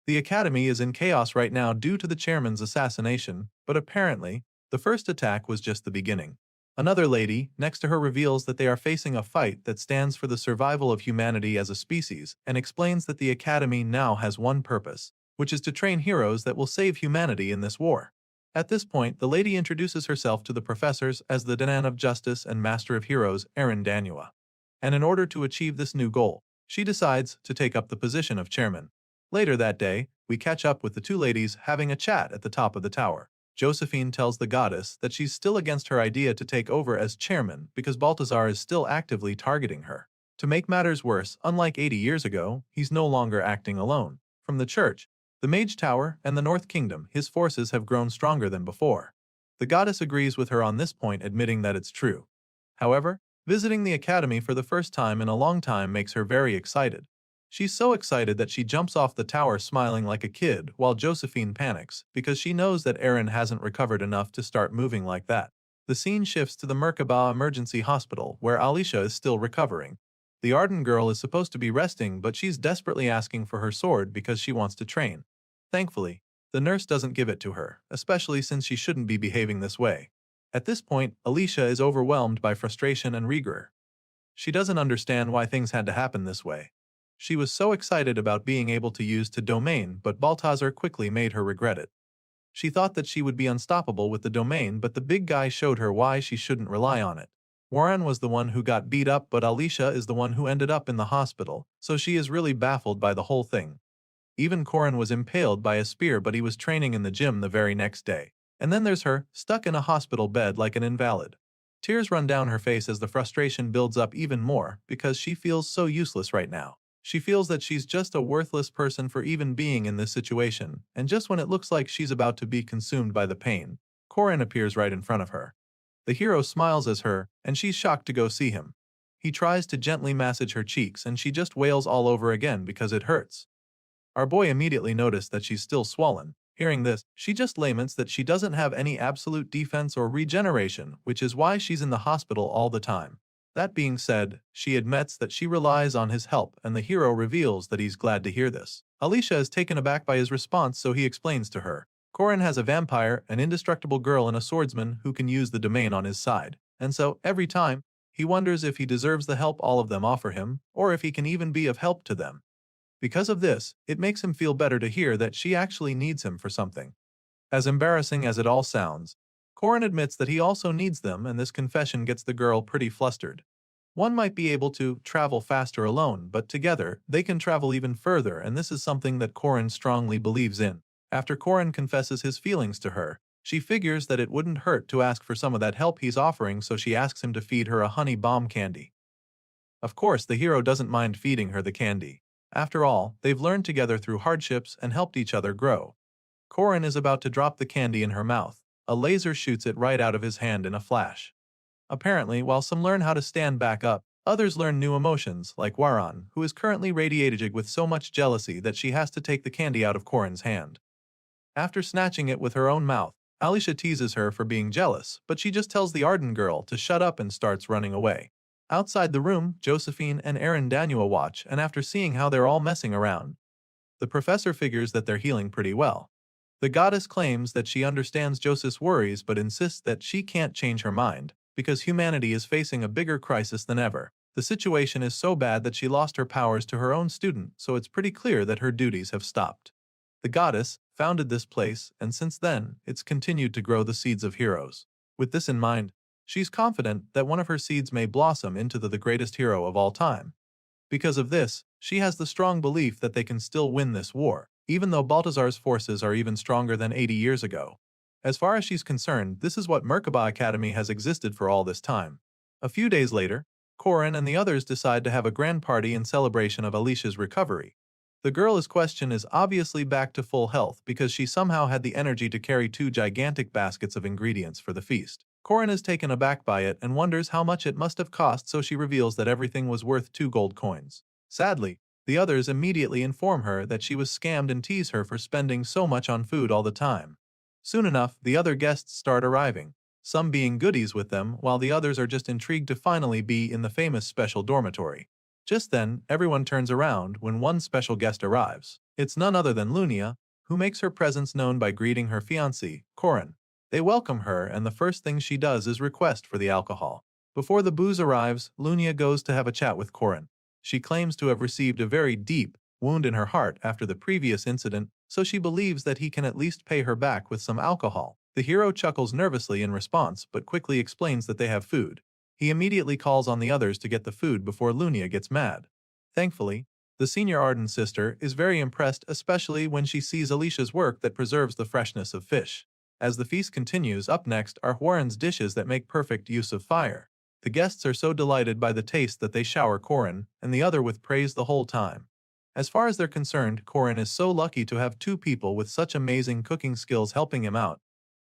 The academy is in chaos right now due to the chairman's assassination, but apparently, the first attack was just the beginning. Another lady next to her reveals that they are facing a fight that stands for the survival of humanity as a species and explains that the academy now has one purpose, which is to train heroes that will save humanity in this war. At this point, the lady introduces herself to the professors as the Danan of Justice and Master of Heroes, Eren Danua. And in order to achieve this new goal, she decides to take up the position of chairman. Later that day, we catch up with the 2 ladies having a chat at the top of the tower. Josephine tells the goddess that she's still against her idea to take over as chairman because Balthazar is still actively targeting her. To make matters worse, unlike 80 years ago, he's no longer acting alone. From the church, the Mage Tower, and the North Kingdom, his forces have grown stronger than before. The goddess agrees with her on this point, admitting that it's true. However, visiting the academy for the first time in a long time makes her very excited. She's so excited that she jumps off the tower smiling like a kid, while Josephine panics because she knows that Eren hasn't recovered enough to start moving like that. The scene shifts to the Merkaba Emergency Hospital, where Alicia is still recovering. The Arden girl is supposed to be resting, but she's desperately asking for her sword because she wants to train. Thankfully, the nurse doesn't give it to her, especially since she shouldn't be behaving this way. At this point, Alicia is overwhelmed by frustration and rigor. She doesn't understand why things had to happen this way. She was so excited about being able to use the domain, but Balthazar quickly made her regret it. She thought that she would be unstoppable with the domain, but the big guy showed her why she shouldn't rely on it. Warren was the one who got beat up, but Alicia is the one who ended up in the hospital, so she is really baffled by the whole thing. Even Korin was impaled by a spear, but he was training in the gym the very next day. And then there's her, stuck in a hospital bed like an invalid. Tears run down her face as the frustration builds up even more because she feels so useless right now. She feels that she's just a worthless person for even being in this situation, and just when it looks like she's about to be consumed by the pain, Korin appears right in front of her. The hero smiles as her, and she's shocked to go see him. He tries to gently massage her cheeks and she just wails all over again because it hurts. Our boy immediately noticed that she's still swollen. Hearing this, she just laments that she doesn't have any absolute defense or regeneration, which is why she's in the hospital all the time. That being said, she admits that she relies on his help and the hero reveals that he's glad to hear this. Alicia is taken aback by his response, so he explains to her. Korin has a vampire, an indestructible girl, and a swordsman who can use the domain on his side. And so, every time, he wonders if he deserves the help all of them offer him, or if he can even be of help to them. Because of this, it makes him feel better to hear that she actually needs him for something. As embarrassing as it all sounds, Korin admits that he also needs them, and this confession gets the girl pretty flustered. One might be able to travel faster alone, but together, they can travel even further, and this is something that Korin strongly believes in. After Korin confesses his feelings to her, she figures that it wouldn't hurt to ask for some of that help he's offering, so she asks him to feed her a honey bomb candy. Of course, the hero doesn't mind feeding her the candy. After all, they've learned together through hardships and helped each other grow. Korin is about to drop the candy in her mouth. A laser shoots it right out of his hand in a flash. Apparently, while some learn how to stand back up, others learn new emotions, like Waran, who is currently radiating with so much jealousy that she has to take the candy out of Korin's hand. After snatching it with her own mouth, Alicia teases her for being jealous, but she just tells the Arden girl to shut up and starts running away. Outside the room, Josephine and Aaron Danua watch, and after seeing how they're all messing around, the professor figures that they're healing pretty well. The goddess claims that she understands Joseph's worries but insists that she can't change her mind, because humanity is facing a bigger crisis than ever. The situation is so bad that she lost her powers to her own student, so it's pretty clear that her duties have stopped. The goddess founded this place, and since then, it's continued to grow the seeds of heroes. With this in mind, she's confident that one of her seeds may blossom into the greatest hero of all time. Because of this, she has the strong belief that they can still win this war, even though Baltazar's forces are even stronger than 80 years ago. As far as she's concerned, this is what Merkaba Academy has existed for all this time. A few days later, Korin and the others decide to have a grand party in celebration of Alicia's recovery. The girl in question is obviously back to full health because she somehow had the energy to carry 2 gigantic baskets of ingredients for the feast. Korin is taken aback by it and wonders how much it must have cost, so she reveals that everything was worth 2 gold coins. Sadly, the others immediately inform her that she was scammed and tease her for spending so much on food all the time. Soon enough, the other guests start arriving, some being goodies with them, while the others are just intrigued to finally be in the famous special dormitory. Just then, everyone turns around when one special guest arrives. It's none other than Lunia, who makes her presence known by greeting her fiancé, Korin. They welcome her, and the first thing she does is request for the alcohol. Before the booze arrives, Lunia goes to have a chat with Korin. She claims to have received a very deep wound in her heart after the previous incident, so she believes that he can at least pay her back with some alcohol. The hero chuckles nervously in response, but quickly explains that they have food. He immediately calls on the others to get the food before Lunia gets mad. Thankfully, the senior Arden sister is very impressed, especially when she sees Alicia's work that preserves the freshness of fish. As the feast continues, up next are Huaran's dishes that make perfect use of fire. The guests are so delighted by the taste that they shower Korin and the other with praise the whole time. As far as they're concerned, Korin is so lucky to have 2 people with such amazing cooking skills helping him out.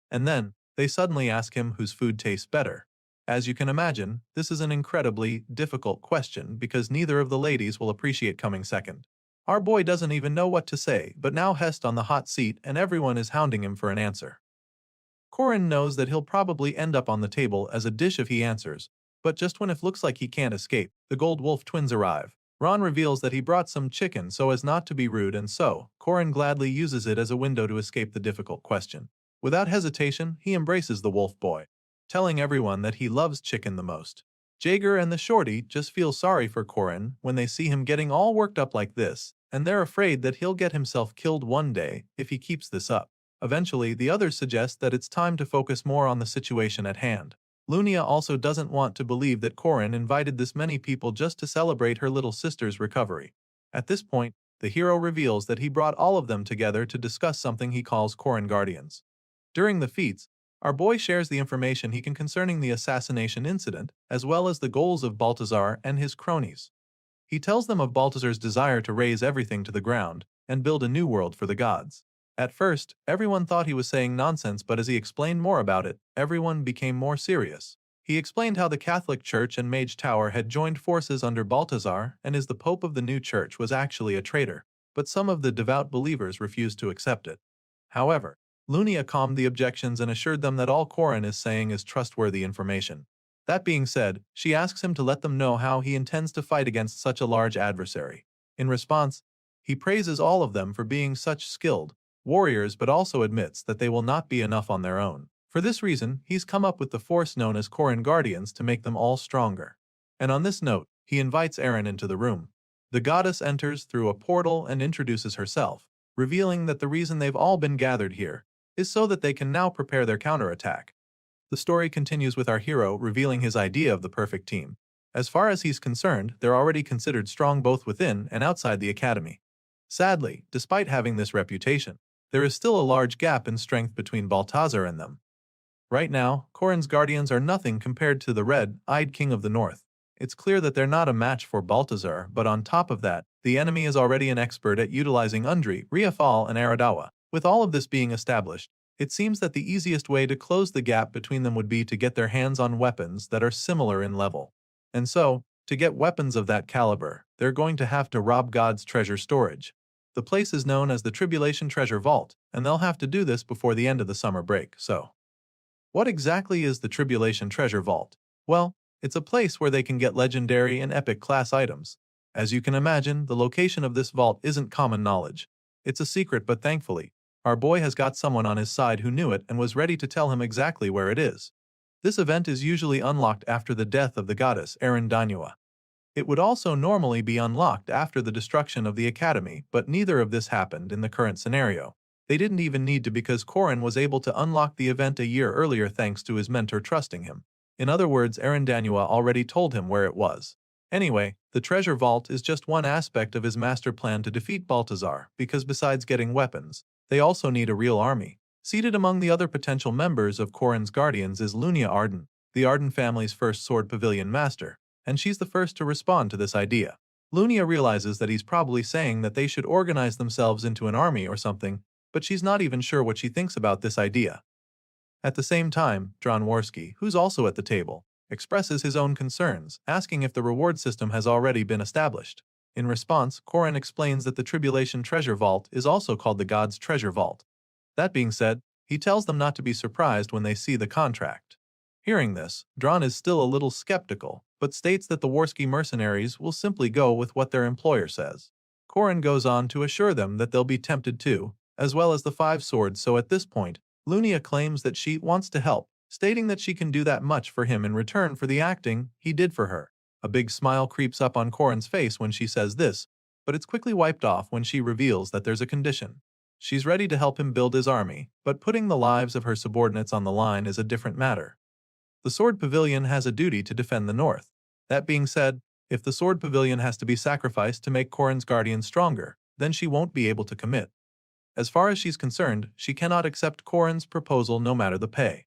And then, they suddenly ask him whose food tastes better. As you can imagine, this is an incredibly difficult question because neither of the ladies will appreciate coming second. Our boy doesn't even know what to say, but now Hest on the hot seat and everyone is hounding him for an answer. Korin knows that he'll probably end up on the table as a dish if he answers, but just when it looks like he can't escape, the Gold Wolf twins arrive. Ron reveals that he brought some chicken so as not to be rude, and so, Korin gladly uses it as a window to escape the difficult question. Without hesitation, he embraces the wolf boy, telling everyone that he loves chicken the most. Jaeger and the shorty just feel sorry for Korin when they see him getting all worked up like this, and they're afraid that he'll get himself killed one day if he keeps this up. Eventually, the others suggest that it's time to focus more on the situation at hand. Lunia also doesn't want to believe that Korin invited this many people just to celebrate her little sister's recovery. At this point, the hero reveals that he brought all of them together to discuss something he calls Korin Guardians. During the feats, our boy shares the information he can concerning the assassination incident, as well as the goals of Baltazar and his cronies. He tells them of Baltazar's desire to raze everything to the ground and build a new world for the gods. At first, everyone thought he was saying nonsense, but as he explained more about it, everyone became more serious. He explained how the Catholic Church and Mage Tower had joined forces under Balthazar, and the Pope of the new church was actually a traitor, but some of the devout believers refused to accept it. However, Lunia calmed the objections and assured them that all Corin is saying is trustworthy information. That being said, she asks him to let them know how he intends to fight against such a large adversary. In response, he praises all of them for being such skilled warriors but also admits that they will not be enough on their own. For this reason, he's come up with the force known as Corin Guardians to make them all stronger. And on this note, he invites Eren into the room. The goddess enters through a portal and introduces herself, revealing that the reason they've all been gathered here is so that they can now prepare their counterattack. The story continues with our hero revealing his idea of the perfect team. As far as he's concerned, they're already considered strong both within and outside the academy. Sadly, despite having this reputation, there is still a large gap in strength between Balthazar and them. Right now, Corin's guardians are nothing compared to the red-eyed king of the north. It's clear that they're not a match for Balthazar, but on top of that, the enemy is already an expert at utilizing Undri, Riafal, and Aradawa. With all of this being established, it seems that the easiest way to close the gap between them would be to get their hands on weapons that are similar in level. And so, to get weapons of that caliber, they're going to have to rob God's treasure storage. The place is known as the Tribulation Treasure Vault, and they'll have to do this before the end of the summer break, so. What exactly is the Tribulation Treasure Vault? Well, it's a place where they can get legendary and epic class items. As you can imagine, the location of this vault isn't common knowledge. It's a secret, but thankfully, our boy has got someone on his side who knew it and was ready to tell him exactly where it is. This event is usually unlocked after the death of the goddess Erendanyua. It would also normally be unlocked after the destruction of the academy, but neither of this happened in the current scenario. They didn't even need to because Corin was able to unlock the event a year earlier thanks to his mentor trusting him. In other words, Erendanyua already told him where it was. Anyway, the treasure vault is just one aspect of his master plan to defeat Balthazar, because besides getting weapons, they also need a real army. Seated among the other potential members of Corin's guardians is Lunia Arden, the Arden family's first sword pavilion master, and she's the first to respond to this idea. Lunia realizes that he's probably saying that they should organize themselves into an army or something, but she's not even sure what she thinks about this idea. At the same time, Dronwarski, who's also at the table, expresses his own concerns, asking if the reward system has already been established. In response, Corin explains that the Tribulation Treasure Vault is also called the God's Treasure Vault. That being said, he tells them not to be surprised when they see the contract. Hearing this, Dron is still a little skeptical, but states that the Warski mercenaries will simply go with what their employer says. Corin goes on to assure them that they'll be tempted too, as well as the 5 swords, so at this point, Lunia claims that she wants to help, stating that she can do that much for him in return for the acting he did for her. A big smile creeps up on Corin's face when she says this, but it's quickly wiped off when she reveals that there's a condition. She's ready to help him build his army, but putting the lives of her subordinates on the line is a different matter. The Sword Pavilion has a duty to defend the North. That being said, if the Sword Pavilion has to be sacrificed to make Corin's guardian stronger, then she won't be able to commit. As far as she's concerned, she cannot accept Corin's proposal no matter the pay.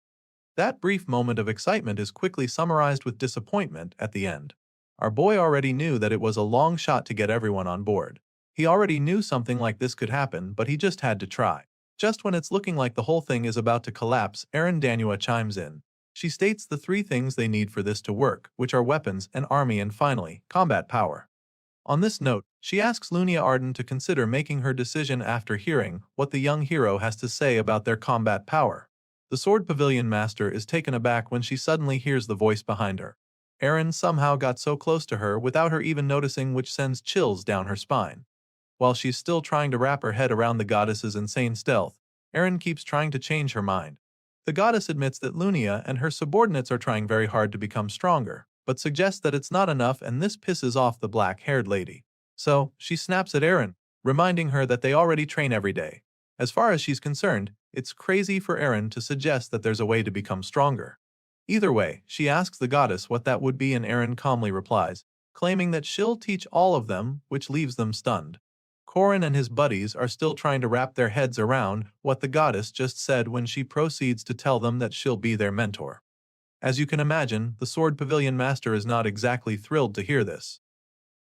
That brief moment of excitement is quickly summarized with disappointment at the end. Our boy already knew that it was a long shot to get everyone on board. He already knew something like this could happen, but he just had to try. Just when it's looking like the whole thing is about to collapse, Erendanyua chimes in. She states the 3 things they need for this to work, which are weapons, an army, and finally, combat power. On this note, she asks Lunia Arden to consider making her decision after hearing what the young hero has to say about their combat power. The Sword Pavilion Master is taken aback when she suddenly hears the voice behind her. Eren somehow got so close to her without her even noticing, which sends chills down her spine. While she's still trying to wrap her head around the goddess's insane stealth, Eren keeps trying to change her mind. The goddess admits that Lunia and her subordinates are trying very hard to become stronger, but suggests that it's not enough, and this pisses off the black-haired lady. So, she snaps at Eren, reminding her that they already train every day. As far as she's concerned, it's crazy for Eren to suggest that there's a way to become stronger. Either way, she asks the goddess what that would be, and Eren calmly replies, claiming that she'll teach all of them, which leaves them stunned. Corin and his buddies are still trying to wrap their heads around what the goddess just said when she proceeds to tell them that she'll be their mentor. As you can imagine, the Sword Pavilion Master is not exactly thrilled to hear this.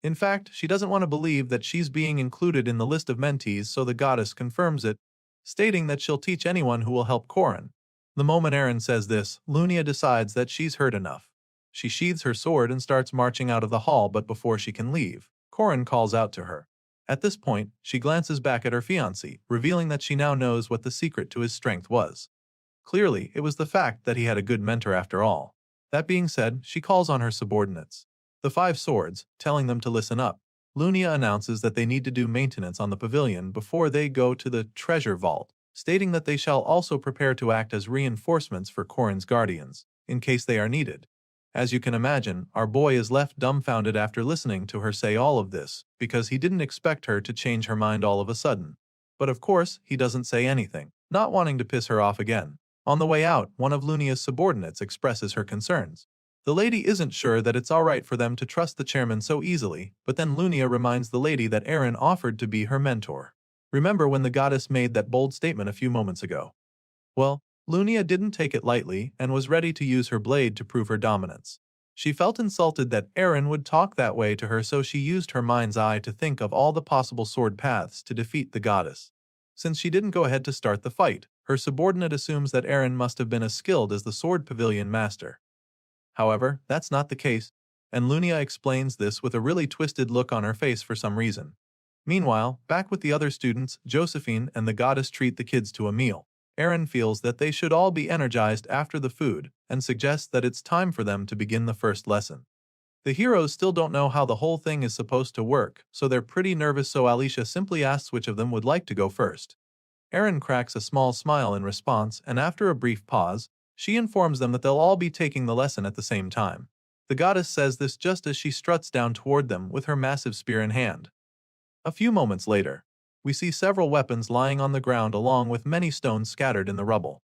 In fact, she doesn't want to believe that she's being included in the list of mentees, so the goddess confirms it, stating that she'll teach anyone who will help Corin. The moment Aaron says this, Lunia decides that she's heard enough. She sheathes her sword and starts marching out of the hall, but before she can leave, Corin calls out to her. At this point, she glances back at her fiancé, revealing that she now knows what the secret to his strength was. Clearly, it was the fact that he had a good mentor after all. That being said, she calls on her subordinates, the 5 swords, telling them to listen up. Lunia announces that they need to do maintenance on the pavilion before they go to the treasure vault, stating that they shall also prepare to act as reinforcements for Corin's guardians, in case they are needed. As you can imagine, our boy is left dumbfounded after listening to her say all of this, because he didn't expect her to change her mind all of a sudden. But of course, he doesn't say anything, not wanting to piss her off again. On the way out, one of Lunia's subordinates expresses her concerns. The lady isn't sure that it's alright for them to trust the chairman so easily, but then Lunia reminds the lady that Aaron offered to be her mentor. Remember when the goddess made that bold statement a few moments ago? Well, Lunia didn't take it lightly and was ready to use her blade to prove her dominance. She felt insulted that Aaron would talk that way to her, so she used her mind's eye to think of all the possible sword paths to defeat the goddess. Since she didn't go ahead to start the fight, her subordinate assumes that Aaron must have been as skilled as the sword pavilion master. However, that's not the case, and Lunia explains this with a really twisted look on her face for some reason. Meanwhile, back with the other students, Josephine and the goddess treat the kids to a meal. Aaron feels that they should all be energized after the food and suggests that it's time for them to begin the first lesson. The heroes still don't know how the whole thing is supposed to work, so they're pretty nervous, so Alicia simply asks which of them would like to go first. Aaron cracks a small smile in response, and after a brief pause, she informs them that they'll all be taking the lesson at the same time. The goddess says this just as she struts down toward them with her massive spear in hand. A few moments later, we see several weapons lying on the ground along with many stones scattered in the rubble.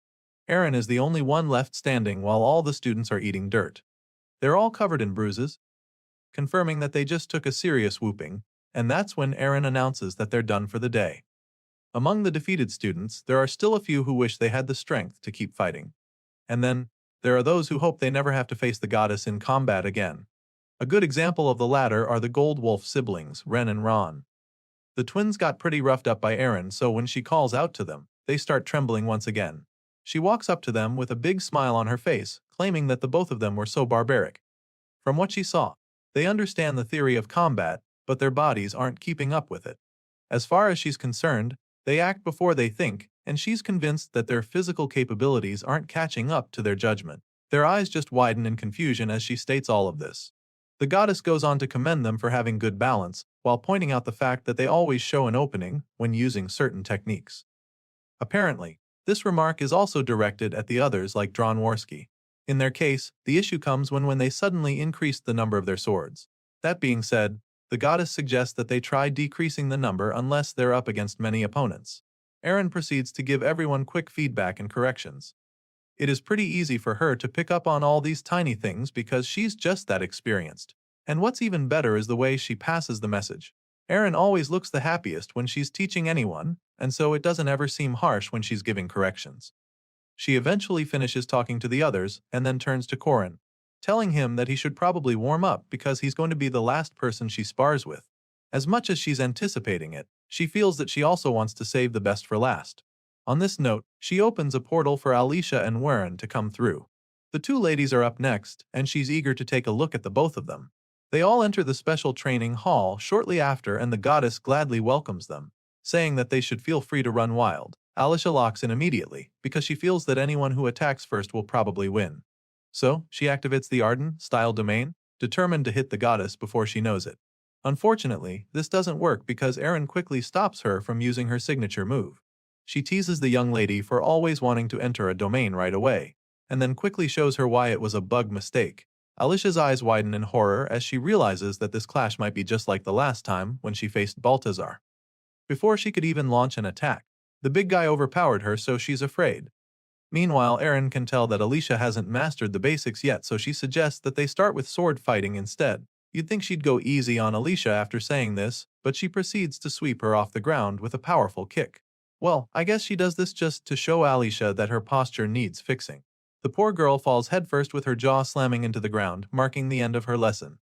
Aaron is the only one left standing while all the students are eating dirt. They're all covered in bruises, confirming that they just took a serious whooping, and that's when Aaron announces that they're done for the day. Among the defeated students, there are still a few who wish they had the strength to keep fighting. And then, there are those who hope they never have to face the goddess in combat again. A good example of the latter are the Gold Wolf siblings, Ren and Ron. The twins got pretty roughed up by Aaron, so when she calls out to them, they start trembling once again. She walks up to them with a big smile on her face, claiming that the both of them were so barbaric. From what she saw, they understand the theory of combat, but their bodies aren't keeping up with it. As far as she's concerned, they act before they think, and she's convinced that their physical capabilities aren't catching up to their judgment. Their eyes just widen in confusion as she states all of this. The goddess goes on to commend them for having good balance, while pointing out the fact that they always show an opening when using certain techniques. Apparently, this remark is also directed at the others like Dronworski. In their case, the issue comes when they suddenly increased the number of their swords. That being said, the goddess suggests that they try decreasing the number unless they're up against many opponents. Aaron proceeds to give everyone quick feedback and corrections. It is pretty easy for her to pick up on all these tiny things because she's just that experienced. And what's even better is the way she passes the message. Aaron always looks the happiest when she's teaching anyone, and so it doesn't ever seem harsh when she's giving corrections. She eventually finishes talking to the others and then turns to Corin, telling him that he should probably warm up because he's going to be the last person she spars with. As much as she's anticipating it, she feels that she also wants to save the best for last. On this note, she opens a portal for Alicia and Warren to come through. The two ladies are up next, and she's eager to take a look at the both of them. They all enter the special training hall shortly after, and the goddess gladly welcomes them, saying that they should feel free to run wild. Alicia locks in immediately, because she feels that anyone who attacks first will probably win. So, she activates the Arden-style domain, determined to hit the goddess before she knows it. Unfortunately, this doesn't work because Aaron quickly stops her from using her signature move. She teases the young lady for always wanting to enter a domain right away, and then quickly shows her why it was a bug mistake. Alicia's eyes widen in horror as she realizes that this clash might be just like the last time when she faced Baltazar. Before she could even launch an attack, the big guy overpowered her, so she's afraid. Meanwhile, Aaron can tell that Alicia hasn't mastered the basics yet, so she suggests that they start with sword fighting instead. You'd think she'd go easy on Alicia after saying this, but she proceeds to sweep her off the ground with a powerful kick. Well, I guess she does this just to show Alicia that her posture needs fixing. The poor girl falls headfirst with her jaw slamming into the ground, marking the end of her lesson.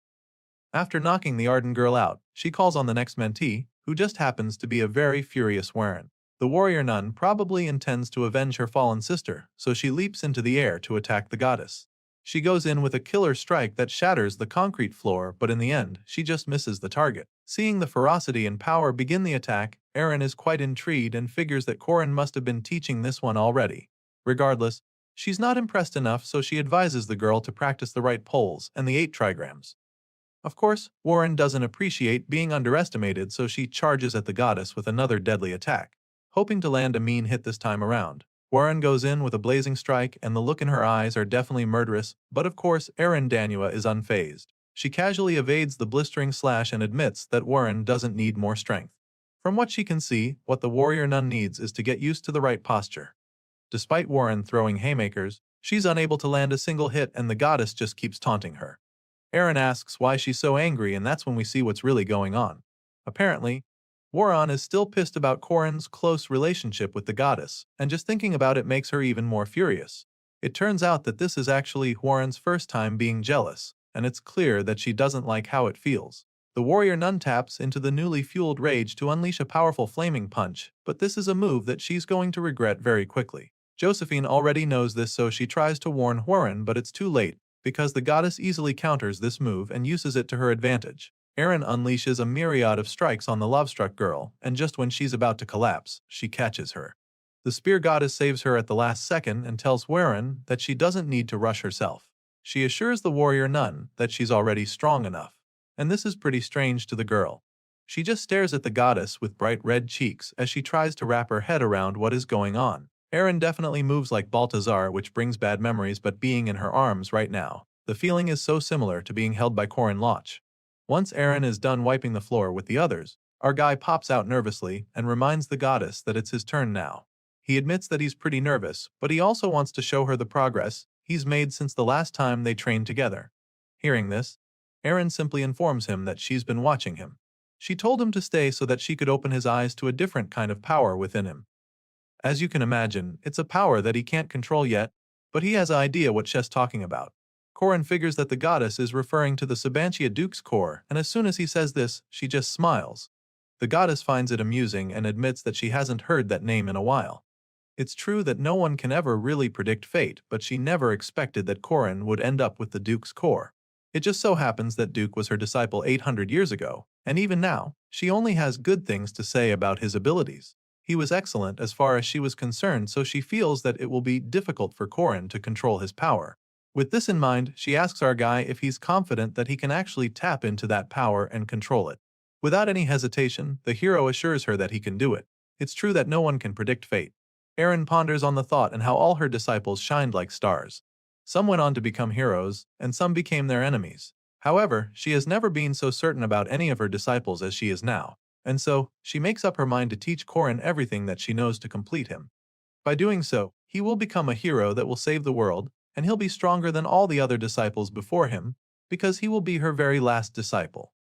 After knocking the Arden girl out, she calls on the next mentee, who just happens to be a very furious Warren. The warrior nun probably intends to avenge her fallen sister, so she leaps into the air to attack the goddess. She goes in with a killer strike that shatters the concrete floor, but in the end, she just misses the target. Seeing the ferocity and power begin the attack, Eren is quite intrigued and figures that Korin must have been teaching this one already. Regardless, she's not impressed enough, so she advises the girl to practice the right poles and the 8 trigrams. Of course, Warren doesn't appreciate being underestimated, so she charges at the goddess with another deadly attack. Hoping to land a mean hit this time around, Warren goes in with a blazing strike, and the look in her eyes are definitely murderous, but of course Eren Danua is unfazed. She casually evades the blistering slash and admits that Warren doesn't need more strength. From what she can see, what the warrior nun needs is to get used to the right posture. Despite Warren throwing haymakers, she's unable to land a single hit, and the goddess just keeps taunting her. Eren asks why she's so angry, and that's when we see what's really going on. Apparently, Warren is still pissed about Korin's close relationship with the goddess, and just thinking about it makes her even more furious. It turns out that this is actually Warren's first time being jealous, and it's clear that she doesn't like how it feels. The warrior nun taps into the newly fueled rage to unleash a powerful flaming punch, but this is a move that she's going to regret very quickly. Josephine already knows this, so she tries to warn Warren, but it's too late, because the goddess easily counters this move and uses it to her advantage. Eren unleashes a myriad of strikes on the love-struck girl, and just when she's about to collapse, she catches her. The spear goddess saves her at the last second and tells Warren that she doesn't need to rush herself. She assures the warrior nun that she's already strong enough, and this is pretty strange to the girl. She just stares at the goddess with bright red cheeks as she tries to wrap her head around what is going on. Eren definitely moves like Balthazar, which brings bad memories, but being in her arms right now, the feeling is so similar to being held by Korin Loch. Once Eren is done wiping the floor with the others, our guy pops out nervously and reminds the goddess that it's his turn now. He admits that he's pretty nervous, but he also wants to show her the progress he's made since the last time they trained together. Hearing this, Eren simply informs him that she's been watching him. She told him to stay so that she could open his eyes to a different kind of power within him. As you can imagine, it's a power that he can't control yet, but he has an idea what she's talking about. Korin figures that the goddess is referring to the Sabantia Duke's core, and as soon as he says this, she just smiles. The goddess finds it amusing and admits that she hasn't heard that name in a while. It's true that no one can ever really predict fate, but she never expected that Korin would end up with the Duke's core. It just so happens that Duke was her disciple 800 years ago, and even now, she only has good things to say about his abilities. He was excellent as far as she was concerned, so she feels that it will be difficult for Korin to control his power. With this in mind, she asks our guy if he's confident that he can actually tap into that power and control it. Without any hesitation, the hero assures her that he can do it. It's true that no one can predict fate. Eren ponders on the thought and how all her disciples shined like stars. Some went on to become heroes, and some became their enemies. However, she has never been so certain about any of her disciples as she is now, and so, she makes up her mind to teach Korin everything that she knows to complete him. By doing so, he will become a hero that will save the world, and he'll be stronger than all the other disciples before him, because he will be her very last disciple.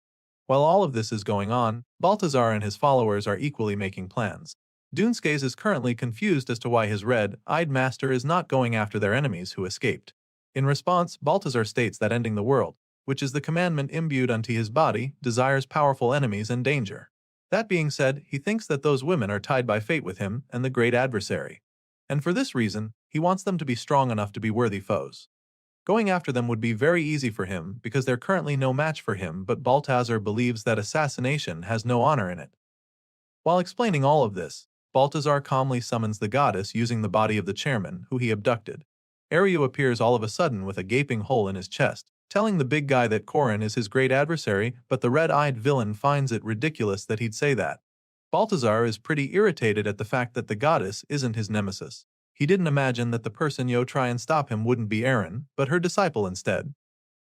While all of this is going on, Balthazar and his followers are equally making plans. Dunskes is currently confused as to why his red-eyed master is not going after their enemies who escaped. In response, Balthazar states that ending the world, which is the commandment imbued unto his body, desires powerful enemies and danger. That being said, he thinks that those women are tied by fate with him and the great adversary. And for this reason, he wants them to be strong enough to be worthy foes. Going after them would be very easy for him because they're currently no match for him, but Balthazar believes that assassination has no honor in it. While explaining all of this, Balthazar calmly summons the goddess using the body of the chairman, who he abducted. Aryu appears all of a sudden with a gaping hole in his chest, telling the big guy that Korin is his great adversary, but the red-eyed villain finds it ridiculous that he'd say that. Balthazar is pretty irritated at the fact that the goddess isn't his nemesis. He didn't imagine that the person yo try and stop him wouldn't be Eren, but her disciple instead.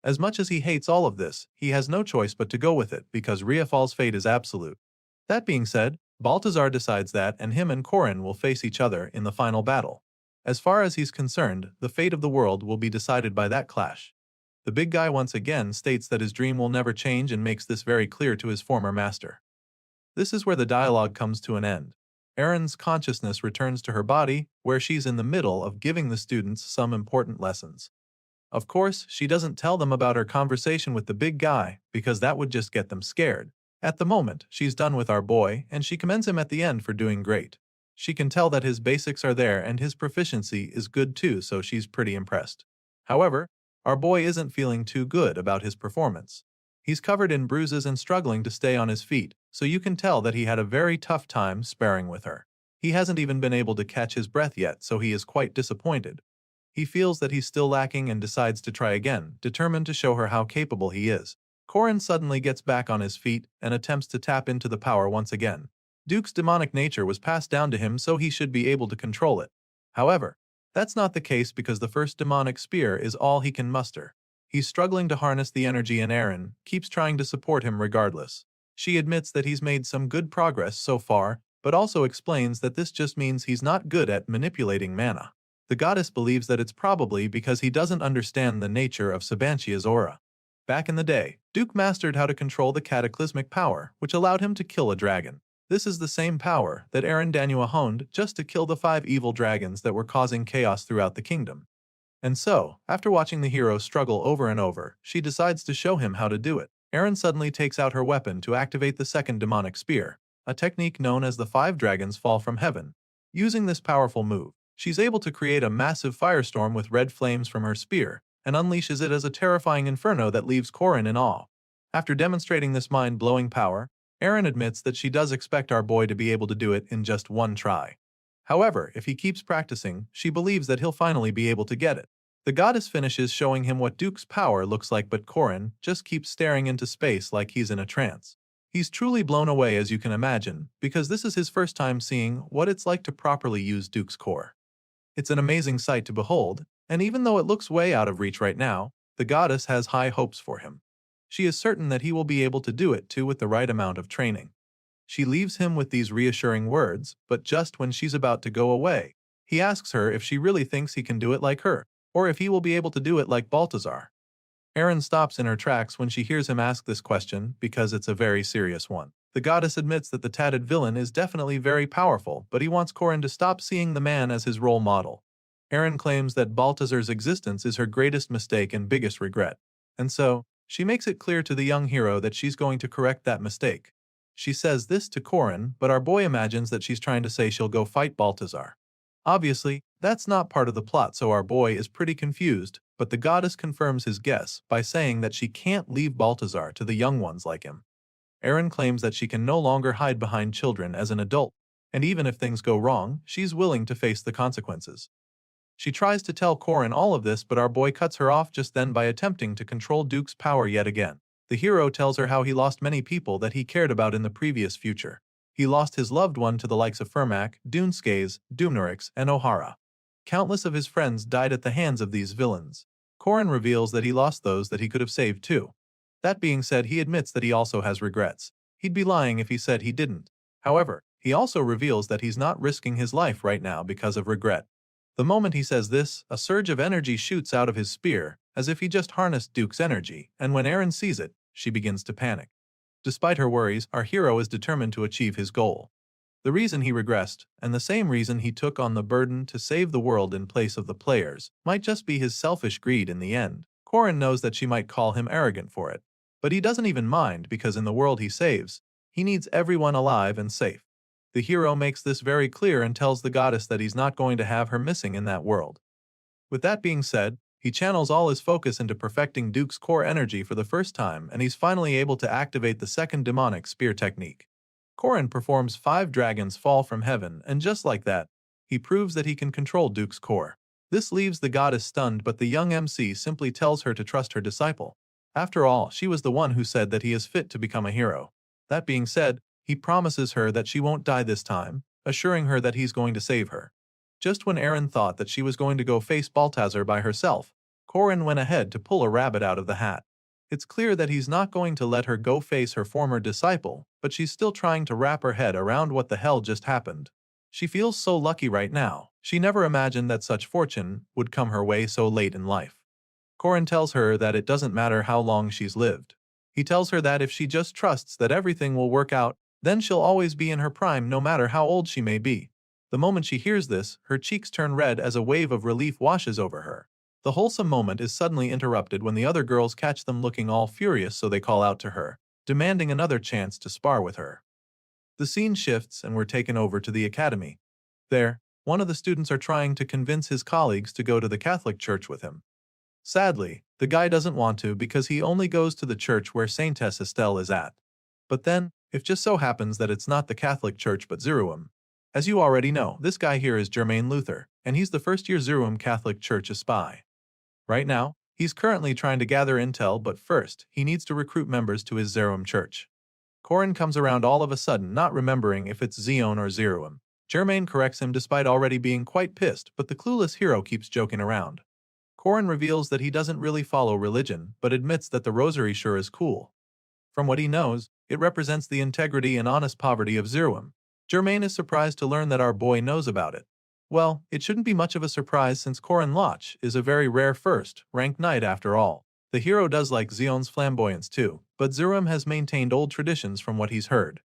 As much as he hates all of this, he has no choice but to go with it because Riafal's fate is absolute. That being said, Balthazar decides that and him and Korin will face each other in the final battle. As far as he's concerned, the fate of the world will be decided by that clash. The big guy once again states that his dream will never change and makes this very clear to his former master. This is where the dialogue comes to an end. Eren's consciousness returns to her body, where she's in the middle of giving the students some important lessons. Of course, she doesn't tell them about her conversation with the big guy, because that would just get them scared. At the moment, she's done with our boy, and she commends him at the end for doing great. She can tell that his basics are there and his proficiency is good too, so she's pretty impressed. However, our boy isn't feeling too good about his performance. He's covered in bruises and struggling to stay on his feet, so you can tell that he had a very tough time sparring with her. He hasn't even been able to catch his breath yet, so he is quite disappointed. He feels that he's still lacking and decides to try again, determined to show her how capable he is. Korin suddenly gets back on his feet and attempts to tap into the power once again. Duke's demonic nature was passed down to him, so he should be able to control it. However, that's not the case because the first demonic spear is all he can muster. He's struggling to harness the energy and Aaron keeps trying to support him regardless. She admits that he's made some good progress so far, but also explains that this just means he's not good at manipulating mana. The goddess believes that it's probably because he doesn't understand the nature of Sabantia's aura. Back in the day, Duke mastered how to control the cataclysmic power, which allowed him to kill a dragon. This is the same power that Aaron Danua honed just to kill the 5 evil dragons that were causing chaos throughout the kingdom. And so, after watching the hero struggle over and over, she decides to show him how to do it. Aaron suddenly takes out her weapon to activate the second demonic spear, a technique known as the 5 dragons fall from heaven. Using this powerful move, she's able to create a massive firestorm with red flames from her spear, and unleashes it as a terrifying inferno that leaves Korin in awe. After demonstrating this mind-blowing power, Aaron admits that she does expect our boy to be able to do it in just one try. However, if he keeps practicing, she believes that he'll finally be able to get it. The goddess finishes showing him what Duke's power looks like, but Korin just keeps staring into space like he's in a trance. He's truly blown away, as you can imagine, because this is his first time seeing what it's like to properly use Duke's core. It's an amazing sight to behold, and even though it looks way out of reach right now, the goddess has high hopes for him. She is certain that he will be able to do it too with the right amount of training. She leaves him with these reassuring words, but just when she's about to go away, he asks her if she really thinks he can do it like her, or if he will be able to do it like Balthazar. Aaron stops in her tracks when she hears him ask this question because it's a very serious one. The goddess admits that the tatted villain is definitely very powerful, but he wants Korin to stop seeing the man as his role model. Aaron claims that Balthazar's existence is her greatest mistake and biggest regret, and so, she makes it clear to the young hero that she's going to correct that mistake. She says this to Korin, but our boy imagines that she's trying to say she'll go fight Balthazar. Obviously, that's not part of the plot, so our boy is pretty confused, but the goddess confirms his guess by saying that she can't leave Balthazar to the young ones like him. Aaron claims that she can no longer hide behind children as an adult, and even if things go wrong, she's willing to face the consequences. She tries to tell Korin all of this, but our boy cuts her off just then by attempting to control Duke's power yet again. The hero tells her how he lost many people that he cared about in the previous future. He lost his loved one to the likes of Fermac, Duneskays, Doomnorix, and O'Hara. Countless of his friends died at the hands of these villains. Korin reveals that he lost those that he could have saved too. That being said, he admits that he also has regrets. He'd be lying if he said he didn't. However, he also reveals that he's not risking his life right now because of regret. The moment he says this, a surge of energy shoots out of his spear, as if he just harnessed Duke's energy, and when Aaron sees it, she begins to panic. Despite her worries, our hero is determined to achieve his goal. The reason he regressed, and the same reason he took on the burden to save the world in place of the players, might just be his selfish greed in the end. Korin knows that she might call him arrogant for it, but he doesn't even mind because in the world he saves, he needs everyone alive and safe. The hero makes this very clear and tells the goddess that he's not going to have her missing in that world. With that being said, he channels all his focus into perfecting Duke's core energy for the first time, and he's finally able to activate the second demonic spear technique. Korin performs 5 dragons fall from heaven, and just like that, he proves that he can control Duke's core. This leaves the goddess stunned, but the young MC simply tells her to trust her disciple. After all, she was the one who said that he is fit to become a hero. That being said, he promises her that she won't die this time, assuring her that he's going to save her. Just when Aaron thought that she was going to go face Balthazar by herself, Korin went ahead to pull a rabbit out of the hat. It's clear that he's not going to let her go face her former disciple, but she's still trying to wrap her head around what the hell just happened. She feels so lucky right now. She never imagined that such fortune would come her way so late in life. Korin tells her that it doesn't matter how long she's lived. He tells her that if she just trusts that everything will work out, then she'll always be in her prime no matter how old she may be. The moment she hears this, her cheeks turn red as a wave of relief washes over her. The wholesome moment is suddenly interrupted when the other girls catch them looking all furious, so they call out to her, demanding another chance to spar with her. The scene shifts and we're taken over to the academy. There, one of the students are trying to convince his colleagues to go to the Catholic church with him. Sadly, the guy doesn't want to because he only goes to the church where Saintess Estelle is at. But then, it just so happens that it's not the Catholic church but Zeruim. As you already know, this guy here is Jermaine Luther, and he's the first-year Zeruim Catholic Church spy. Right now, he's currently trying to gather intel, but first, he needs to recruit members to his Zeruim church. Corin comes around all of a sudden, not remembering if it's Zeon or Zeruim. Jermaine corrects him despite already being quite pissed, but the clueless hero keeps joking around. Corin reveals that he doesn't really follow religion, but admits that the rosary sure is cool. From what he knows, it represents the integrity and honest poverty of Zeruim. Jermaine is surprised to learn that our boy knows about it. Well, it shouldn't be much of a surprise since Corin Loch is a very rare first-ranked knight after all. The hero does like Zeon's flamboyance too, but Zeruim has maintained old traditions from what he's heard.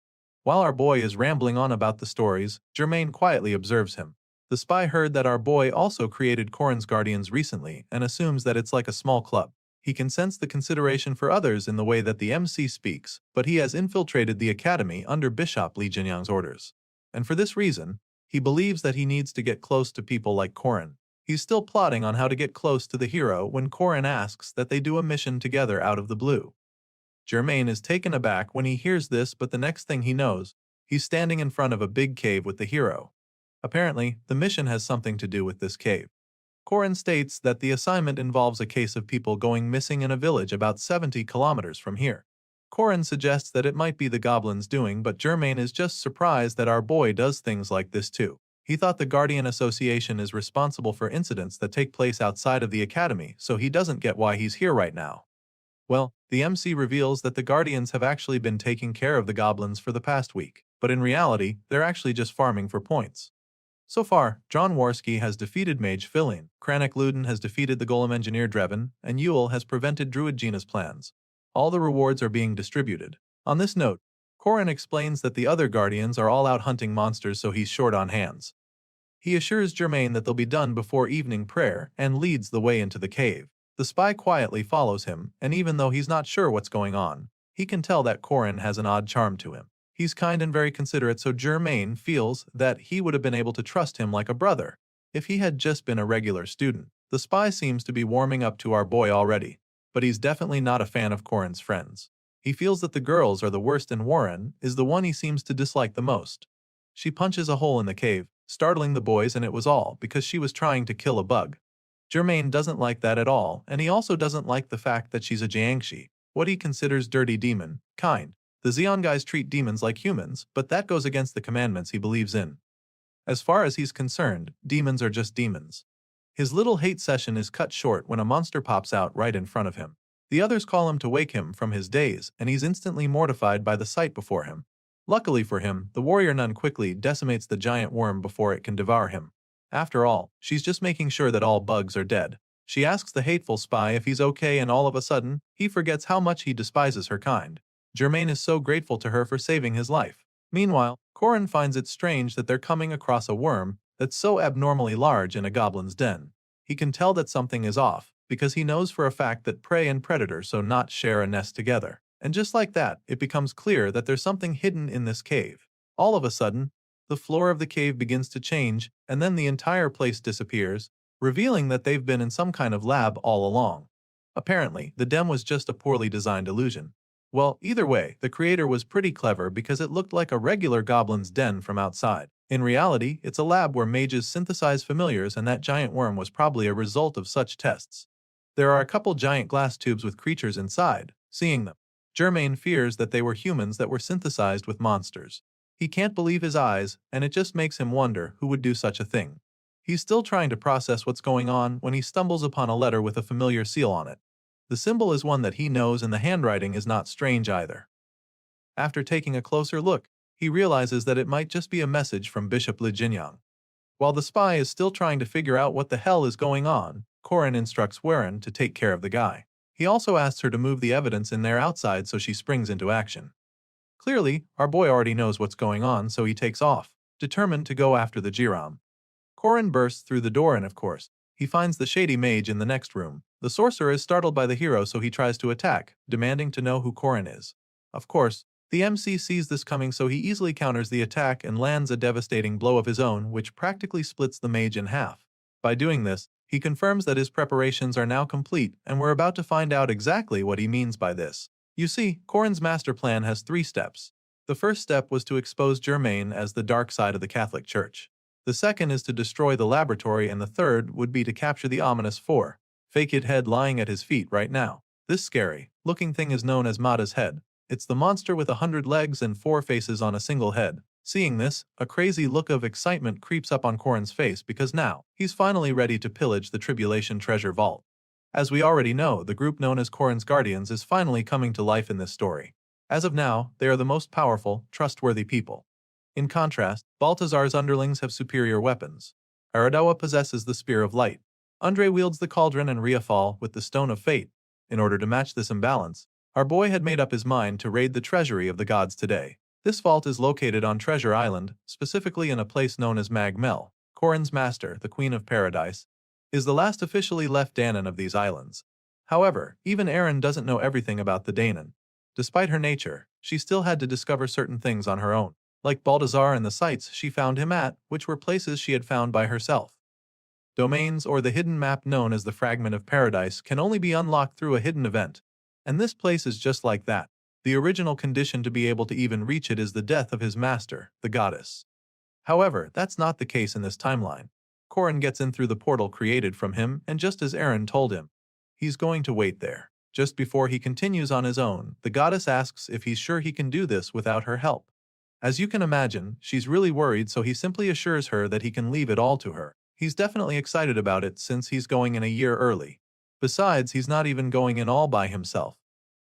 While our boy is rambling on about the stories, Jermaine quietly observes him. The spy heard that our boy also created Corin's Guardians recently and assumes that it's like a small club. He can sense the consideration for others in the way that the MC speaks, but he has infiltrated the academy under Bishop Li Jinyang's orders. And for this reason, he believes that he needs to get close to people like Corin. He's still plotting on how to get close to the hero when Corin asks that they do a mission together out of the blue. Jermaine is taken aback when he hears this, but the next thing he knows, he's standing in front of a big cave with the hero. Apparently, the mission has something to do with this cave. Corin states that the assignment involves a case of people going missing in a village about 70 kilometers from here. Corin suggests that it might be the goblins doing, but Jermaine is just surprised that our boy does things like this too. He thought the Guardian Association is responsible for incidents that take place outside of the academy, so he doesn't get why he's here right now. Well, the MC reveals that the Guardians have actually been taking care of the goblins for the past week, but in reality, they're actually just farming for points. So far, John Warski has defeated Mage Fillion, Kranik Luden has defeated the Golem Engineer Drevin, and Yule has prevented Druid Gina's plans. All the rewards are being distributed. On this note, Corin explains that the other Guardians are all out hunting monsters, so he's short on hands. He assures Jermaine that they'll be done before evening prayer and leads the way into the cave. The spy quietly follows him, and even though he's not sure what's going on, he can tell that Corin has an odd charm to him. He's kind and very considerate, so Jermaine feels that he would have been able to trust him like a brother if he had just been a regular student. The spy seems to be warming up to our boy already, but he's definitely not a fan of Corin's friends. He feels that the girls are the worst and Warren is the one he seems to dislike the most. She punches a hole in the cave, startling the boys, and it was all because she was trying to kill a bug. Jermaine doesn't like that at all, and he also doesn't like the fact that she's a Jiangshi, what he considers dirty demon, kind. The Zeon guys treat demons like humans, but that goes against the commandments he believes in. As far as he's concerned, demons are just demons. His little hate session is cut short when a monster pops out right in front of him. The others call him to wake him from his daze, and he's instantly mortified by the sight before him. Luckily for him, the warrior nun quickly decimates the giant worm before it can devour him. After all, she's just making sure that all bugs are dead. She asks the hateful spy if he's okay, and all of a sudden, he forgets how much he despises her kind. Jermaine is so grateful to her for saving his life. Meanwhile, Corin finds it strange that they're coming across a worm that's so abnormally large in a goblin's den. He can tell that something is off, because he knows for a fact that prey and predator so not share a nest together. And just like that, it becomes clear that there's something hidden in this cave. All of a sudden, the floor of the cave begins to change, and then the entire place disappears, revealing that they've been in some kind of lab all along. Apparently, the den was just a poorly designed illusion. Well, either way, the creator was pretty clever because it looked like a regular goblin's den from outside. In reality, it's a lab where mages synthesize familiars, and that giant worm was probably a result of such tests. There are a couple giant glass tubes with creatures inside. Seeing them, Jermaine fears that they were humans that were synthesized with monsters. He can't believe his eyes, and it just makes him wonder who would do such a thing. He's still trying to process what's going on when he stumbles upon a letter with a familiar seal on it. The symbol is one that he knows, and the handwriting is not strange either. After taking a closer look, he realizes that it might just be a message from Bishop Li Jinyang. While the spy is still trying to figure out what the hell is going on, Corin instructs Warren to take care of the guy. He also asks her to move the evidence in there outside, so she springs into action. Clearly, our boy already knows what's going on, so he takes off, determined to go after the Jiram. Corin bursts through the door, and of course, he finds the shady mage in the next room. The sorcerer is startled by the hero, so he tries to attack, demanding to know who Corin is. Of course, The MC sees this coming, so he easily counters the attack and lands a devastating blow of his own, which practically splits the mage in half. By doing this, he confirms that his preparations are now complete, and we're about to find out exactly what he means by this. You see, Corrin's master plan has 3 steps. The first step was to expose Germain as the dark side of the Catholic Church. The second is to destroy the laboratory, and the third would be to capture the ominous fake it head lying at his feet right now. This scary-looking thing is known as Mada's head. It's the monster with 100 legs and 4 faces on a single head. Seeing this, a crazy look of excitement creeps up on Corrin's face because now, he's finally ready to pillage the Tribulation Treasure Vault. As we already know, the group known as Corrin's Guardians is finally coming to life in this story. As of now, they are the most powerful, trustworthy people. In contrast, Baltazar's underlings have superior weapons. Aradawa possesses the Spear of Light. Andre wields the Cauldron and Riafal with the Stone of Fate. In order to match this imbalance, our boy had made up his mind to raid the treasury of the gods today. This vault is located on Treasure Island, specifically in a place known as Mag Mel. Corrin's master, the Queen of Paradise, is the last officially left Danon of these islands. However, even Erin doesn't know everything about the Danon. Despite her nature, she still had to discover certain things on her own, like Baltazar and the sites she found him at, which were places she had found by herself. Domains, or the hidden map known as the Fragment of Paradise, can only be unlocked through a hidden event. And this place is just like that. The original condition to be able to even reach it is the death of his master, the goddess. However, that's not the case in this timeline. Corrin gets in through the portal created from him, and just as Erin told him, he's going to wait there. Just before he continues on his own, the goddess asks if he's sure he can do this without her help. As you can imagine, she's really worried, so he simply assures her that he can leave it all to her. He's definitely excited about it since he's going in a year early. Besides, he's not even going in all by himself.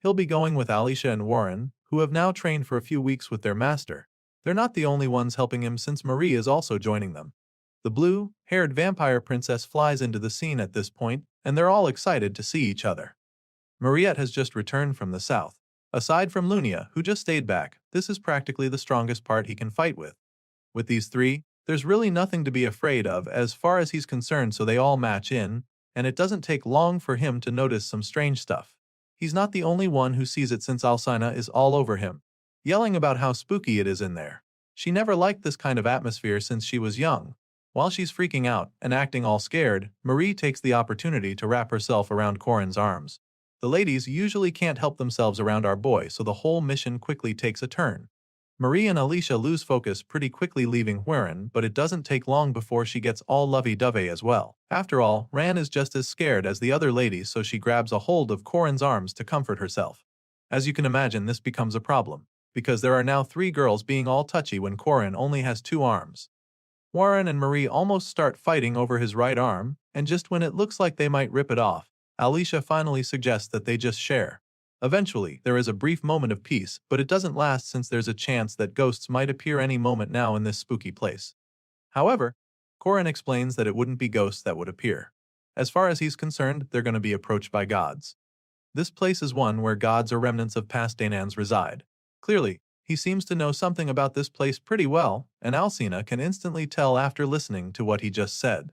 He'll be going with Alicia and Warren, who have now trained for a few weeks with their master. They're not the only ones helping him since Marie is also joining them. The blue-haired vampire princess flies into the scene at this point, and they're all excited to see each other. Mariette has just returned from the south. Aside from Lunia, who just stayed back, this is practically the strongest part he can fight with. With these 3, there's really nothing to be afraid of as far as he's concerned, so they all match in, and it doesn't take long for him to notice some strange stuff. He's not the only one who sees it since Alcina is all over him, yelling about how spooky it is in there. She never liked this kind of atmosphere since she was young. While she's freaking out and acting all scared, Marie takes the opportunity to wrap herself around Corrin's arms. The ladies usually can't help themselves around our boy, so the whole mission quickly takes a turn. Marie and Alicia lose focus pretty quickly, leaving Huron, but it doesn't take long before she gets all lovey-dovey as well. After all, Ran is just as scared as the other ladies, so she grabs a hold of Corrin's arms to comfort herself. As you can imagine, this becomes a problem, because there are now 3 girls being all touchy when Corrin only has 2 arms. Warren and Marie almost start fighting over his right arm, and just when it looks like they might rip it off, Alicia finally suggests that they just share. Eventually, there is a brief moment of peace, but it doesn't last since there's a chance that ghosts might appear any moment now in this spooky place. However, Corrin explains that it wouldn't be ghosts that would appear. As far as he's concerned, they're going to be approached by gods. This place is one where gods or remnants of past Danans reside. Clearly, he seems to know something about this place pretty well, and Alcina can instantly tell after listening to what he just said.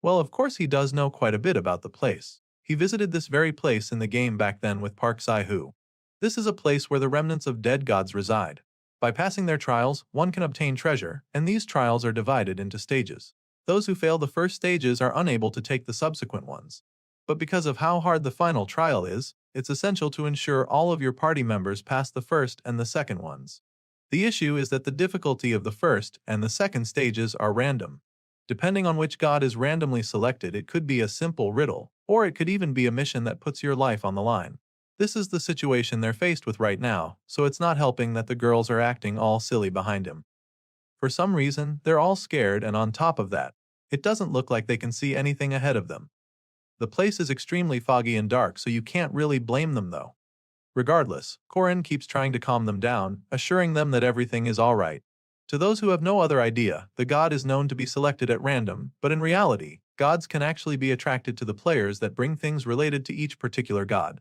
Well, of course he does know quite a bit about the place. He visited this very place in the game back then with Park Sahu. This is a place where the remnants of dead gods reside. By passing their trials, one can obtain treasure, and these trials are divided into stages. Those who fail the first stages are unable to take the subsequent ones. But because of how hard the final trial is, it's essential to ensure all of your party members pass the first and the second ones. The issue is that the difficulty of the first and the second stages are random. Depending on which god is randomly selected, it could be a simple riddle, or it could even be a mission that puts your life on the line. This is the situation they're faced with right now, so it's not helping that the girls are acting all silly behind him. For some reason, they're all scared, and on top of that, it doesn't look like they can see anything ahead of them. The place is extremely foggy and dark, so you can't really blame them though. Regardless, Corrin keeps trying to calm them down, assuring them that everything is alright. To those who have no other idea, the god is known to be selected at random, but in reality, gods can actually be attracted to the players that bring things related to each particular god.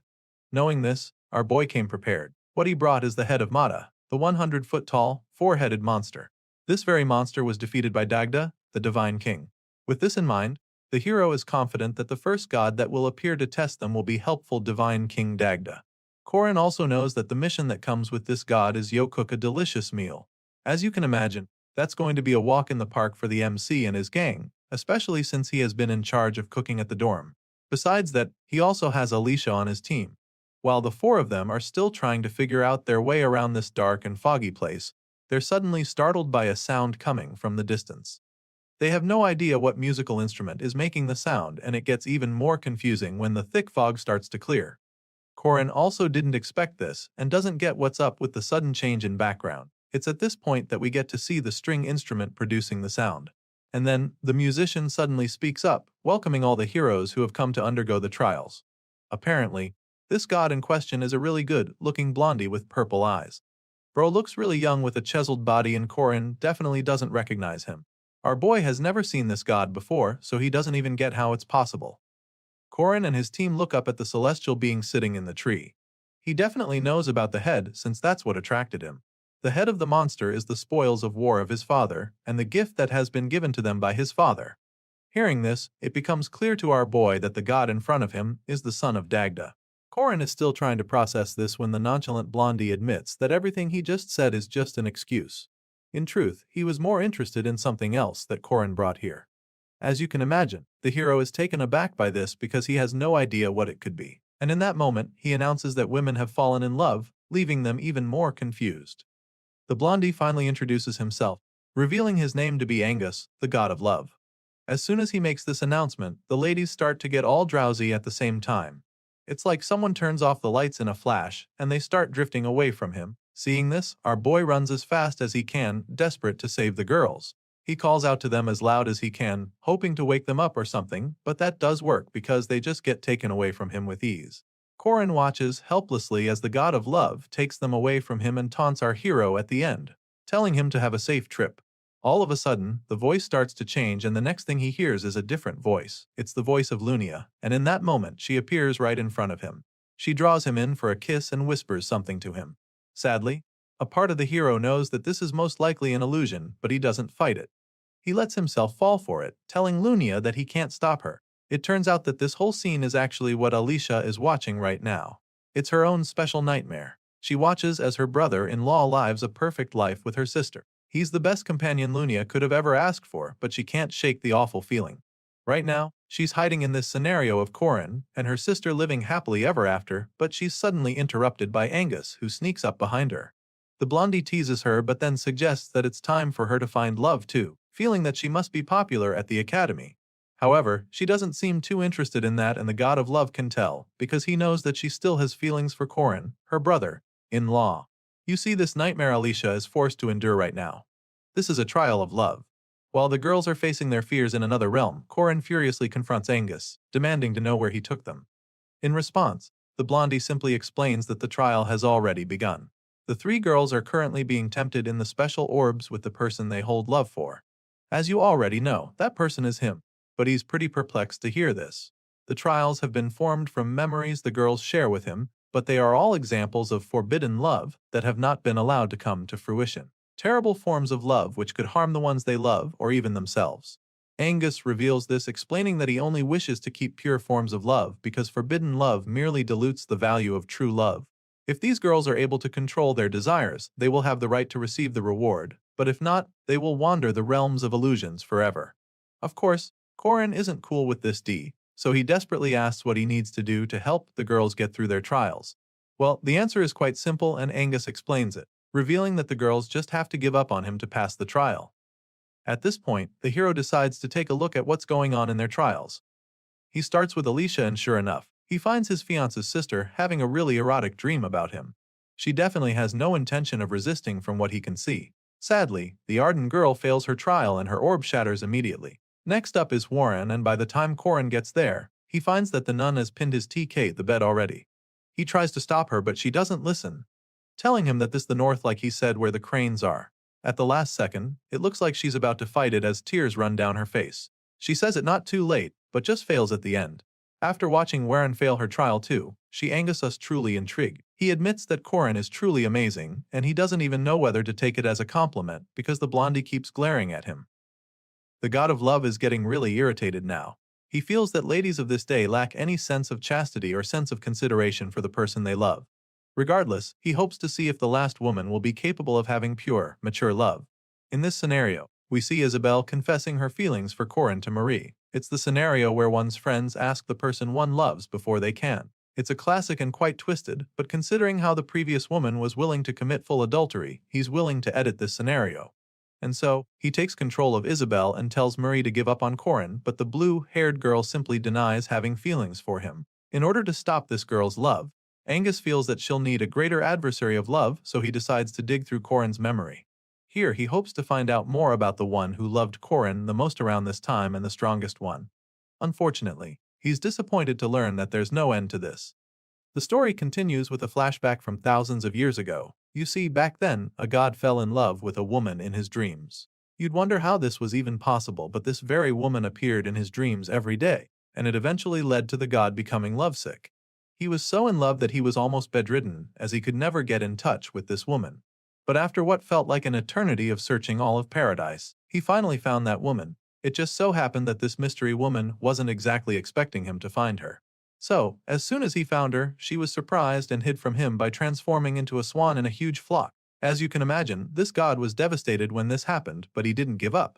Knowing this, our boy came prepared. What he brought is the head of Mata, the 100-foot-tall, 4-headed monster. This very monster was defeated by Dagda, the divine king. With this in mind, the hero is confident that the first god that will appear to test them will be helpful divine King Dagda. Korin also knows that the mission that comes with this god is yo cook a delicious meal. As you can imagine, that's going to be a walk in the park for the MC and his gang, especially since he has been in charge of cooking at the dorm. Besides that, he also has Alicia on his team. While the four of them are still trying to figure out their way around this dark and foggy place, they're suddenly startled by a sound coming from the distance. They have no idea what musical instrument is making the sound, and it gets even more confusing when the thick fog starts to clear. Korin also didn't expect this and doesn't get what's up with the sudden change in background. It's at this point that we get to see the string instrument producing the sound. And then, the musician suddenly speaks up, welcoming all the heroes who have come to undergo the trials. Apparently, this god in question is a really good-looking blondie with purple eyes. Bro looks really young with a chiseled body, and Korin definitely doesn't recognize him. Our boy has never seen this god before, so he doesn't even get how it's possible. Korin and his team look up at the celestial being sitting in the tree. He definitely knows about the head, since that's what attracted him. The head of the monster is the spoils of war of his father, and the gift that has been given to them by his father. Hearing this, it becomes clear to our boy that the god in front of him is the son of Dagda. Korin is still trying to process this when the nonchalant blondie admits that everything he just said is just an excuse. In truth, he was more interested in something else that Korin brought here. As you can imagine, the hero is taken aback by this because he has no idea what it could be. And in that moment, he announces that women have fallen in love, leaving them even more confused. The blondie finally introduces himself, revealing his name to be Angus, the god of love. As soon as he makes this announcement, the ladies start to get all drowsy at the same time. It's like someone turns off the lights in a flash, and they start drifting away from him. Seeing this, our boy runs as fast as he can, desperate to save the girls. He calls out to them as loud as he can, hoping to wake them up or something, but that does work because they just get taken away from him with ease. Korin watches helplessly as the god of love takes them away from him and taunts our hero at the end, telling him to have a safe trip. All of a sudden, the voice starts to change, and the next thing he hears is a different voice. It's the voice of Lunia, and in that moment she appears right in front of him. She draws him in for a kiss and whispers something to him. Sadly, a part of the hero knows that this is most likely an illusion, but he doesn't fight it. He lets himself fall for it, telling Lunia that he can't stop her. It turns out that this whole scene is actually what Alicia is watching right now. It's her own special nightmare. She watches as her brother-in-law lives a perfect life with her sister. He's the best companion Lunia could have ever asked for, but she can't shake the awful feeling. Right now, she's hiding in this scenario of Korin and her sister living happily ever after, but she's suddenly interrupted by Angus, who sneaks up behind her. The blondie teases her but then suggests that it's time for her to find love too, feeling that she must be popular at the academy. However, she doesn't seem too interested in that, and the god of love can tell, because he knows that she still has feelings for Korin, her brother-in-law. You see, this nightmare Alicia is forced to endure right now. This is a trial of love. While the girls are facing their fears in another realm, Korin furiously confronts Angus, demanding to know where he took them. In response, the blondie simply explains that the trial has already begun. The three girls are currently being tempted in the special orbs with the person they hold love for. As you already know, that person is him, but he's pretty perplexed to hear this. The trials have been formed from memories the girls share with him, but they are all examples of forbidden love that have not been allowed to come to fruition. Terrible forms of love which could harm the ones they love or even themselves. Angus reveals this, explaining that he only wishes to keep pure forms of love because forbidden love merely dilutes the value of true love. If these girls are able to control their desires, they will have the right to receive the reward, but if not, they will wander the realms of illusions forever. Of course, Korin isn't cool with this so he desperately asks what he needs to do to help the girls get through their trials. Well, the answer is quite simple, and Angus explains it, revealing that the girls just have to give up on him to pass the trial. At this point, the hero decides to take a look at what's going on in their trials. He starts with Alicia, and sure enough, he finds his fiance's sister having a really erotic dream about him. She definitely has no intention of resisting from what he can see. Sadly, the ardent girl fails her trial and her orb shatters immediately. Next up is Warren, and by the time Korin gets there, he finds that the nun has pinned his TK the bed already. He tries to stop her, but she doesn't listen, telling him that this is the north, like he said, where the cranes are. At the last second, it looks like she's about to fight it as tears run down her face. She says it not too late, but just fails at the end. After watching Warren fail her trial too, she angus us truly intrigued. He admits that Korin is truly amazing, and he doesn't even know whether to take it as a compliment because the blondie keeps glaring at him. The god of love is getting really irritated now. He feels that ladies of this day lack any sense of chastity or sense of consideration for the person they love. Regardless, he hopes to see if the last woman will be capable of having pure, mature love. In this scenario, we see Isabelle confessing her feelings for Corin to Marie. It's the scenario where one's friends ask the person one loves before they can. It's a classic and quite twisted, but considering how the previous woman was willing to commit full adultery, he's willing to edit this scenario. And so, he takes control of Isabelle and tells Marie to give up on Corin, but the blue-haired girl simply denies having feelings for him. In order to stop this girl's love, Angus feels that she'll need a greater adversary of love, so he decides to dig through Corin's memory. Here, he hopes to find out more about the one who loved Corin the most around this time and the strongest one. Unfortunately, he's disappointed to learn that there's no end to this. The story continues with a flashback from thousands of years ago. You see, back then, a god fell in love with a woman in his dreams. You'd wonder how this was even possible, but this very woman appeared in his dreams every day, and it eventually led to the god becoming lovesick. He was so in love that he was almost bedridden, as he could never get in touch with this woman. But after what felt like an eternity of searching all of paradise, he finally found that woman. It just so happened that this mystery woman wasn't exactly expecting him to find her. So, as soon as he found her, she was surprised and hid from him by transforming into a swan in a huge flock. As you can imagine, this god was devastated when this happened, but he didn't give up.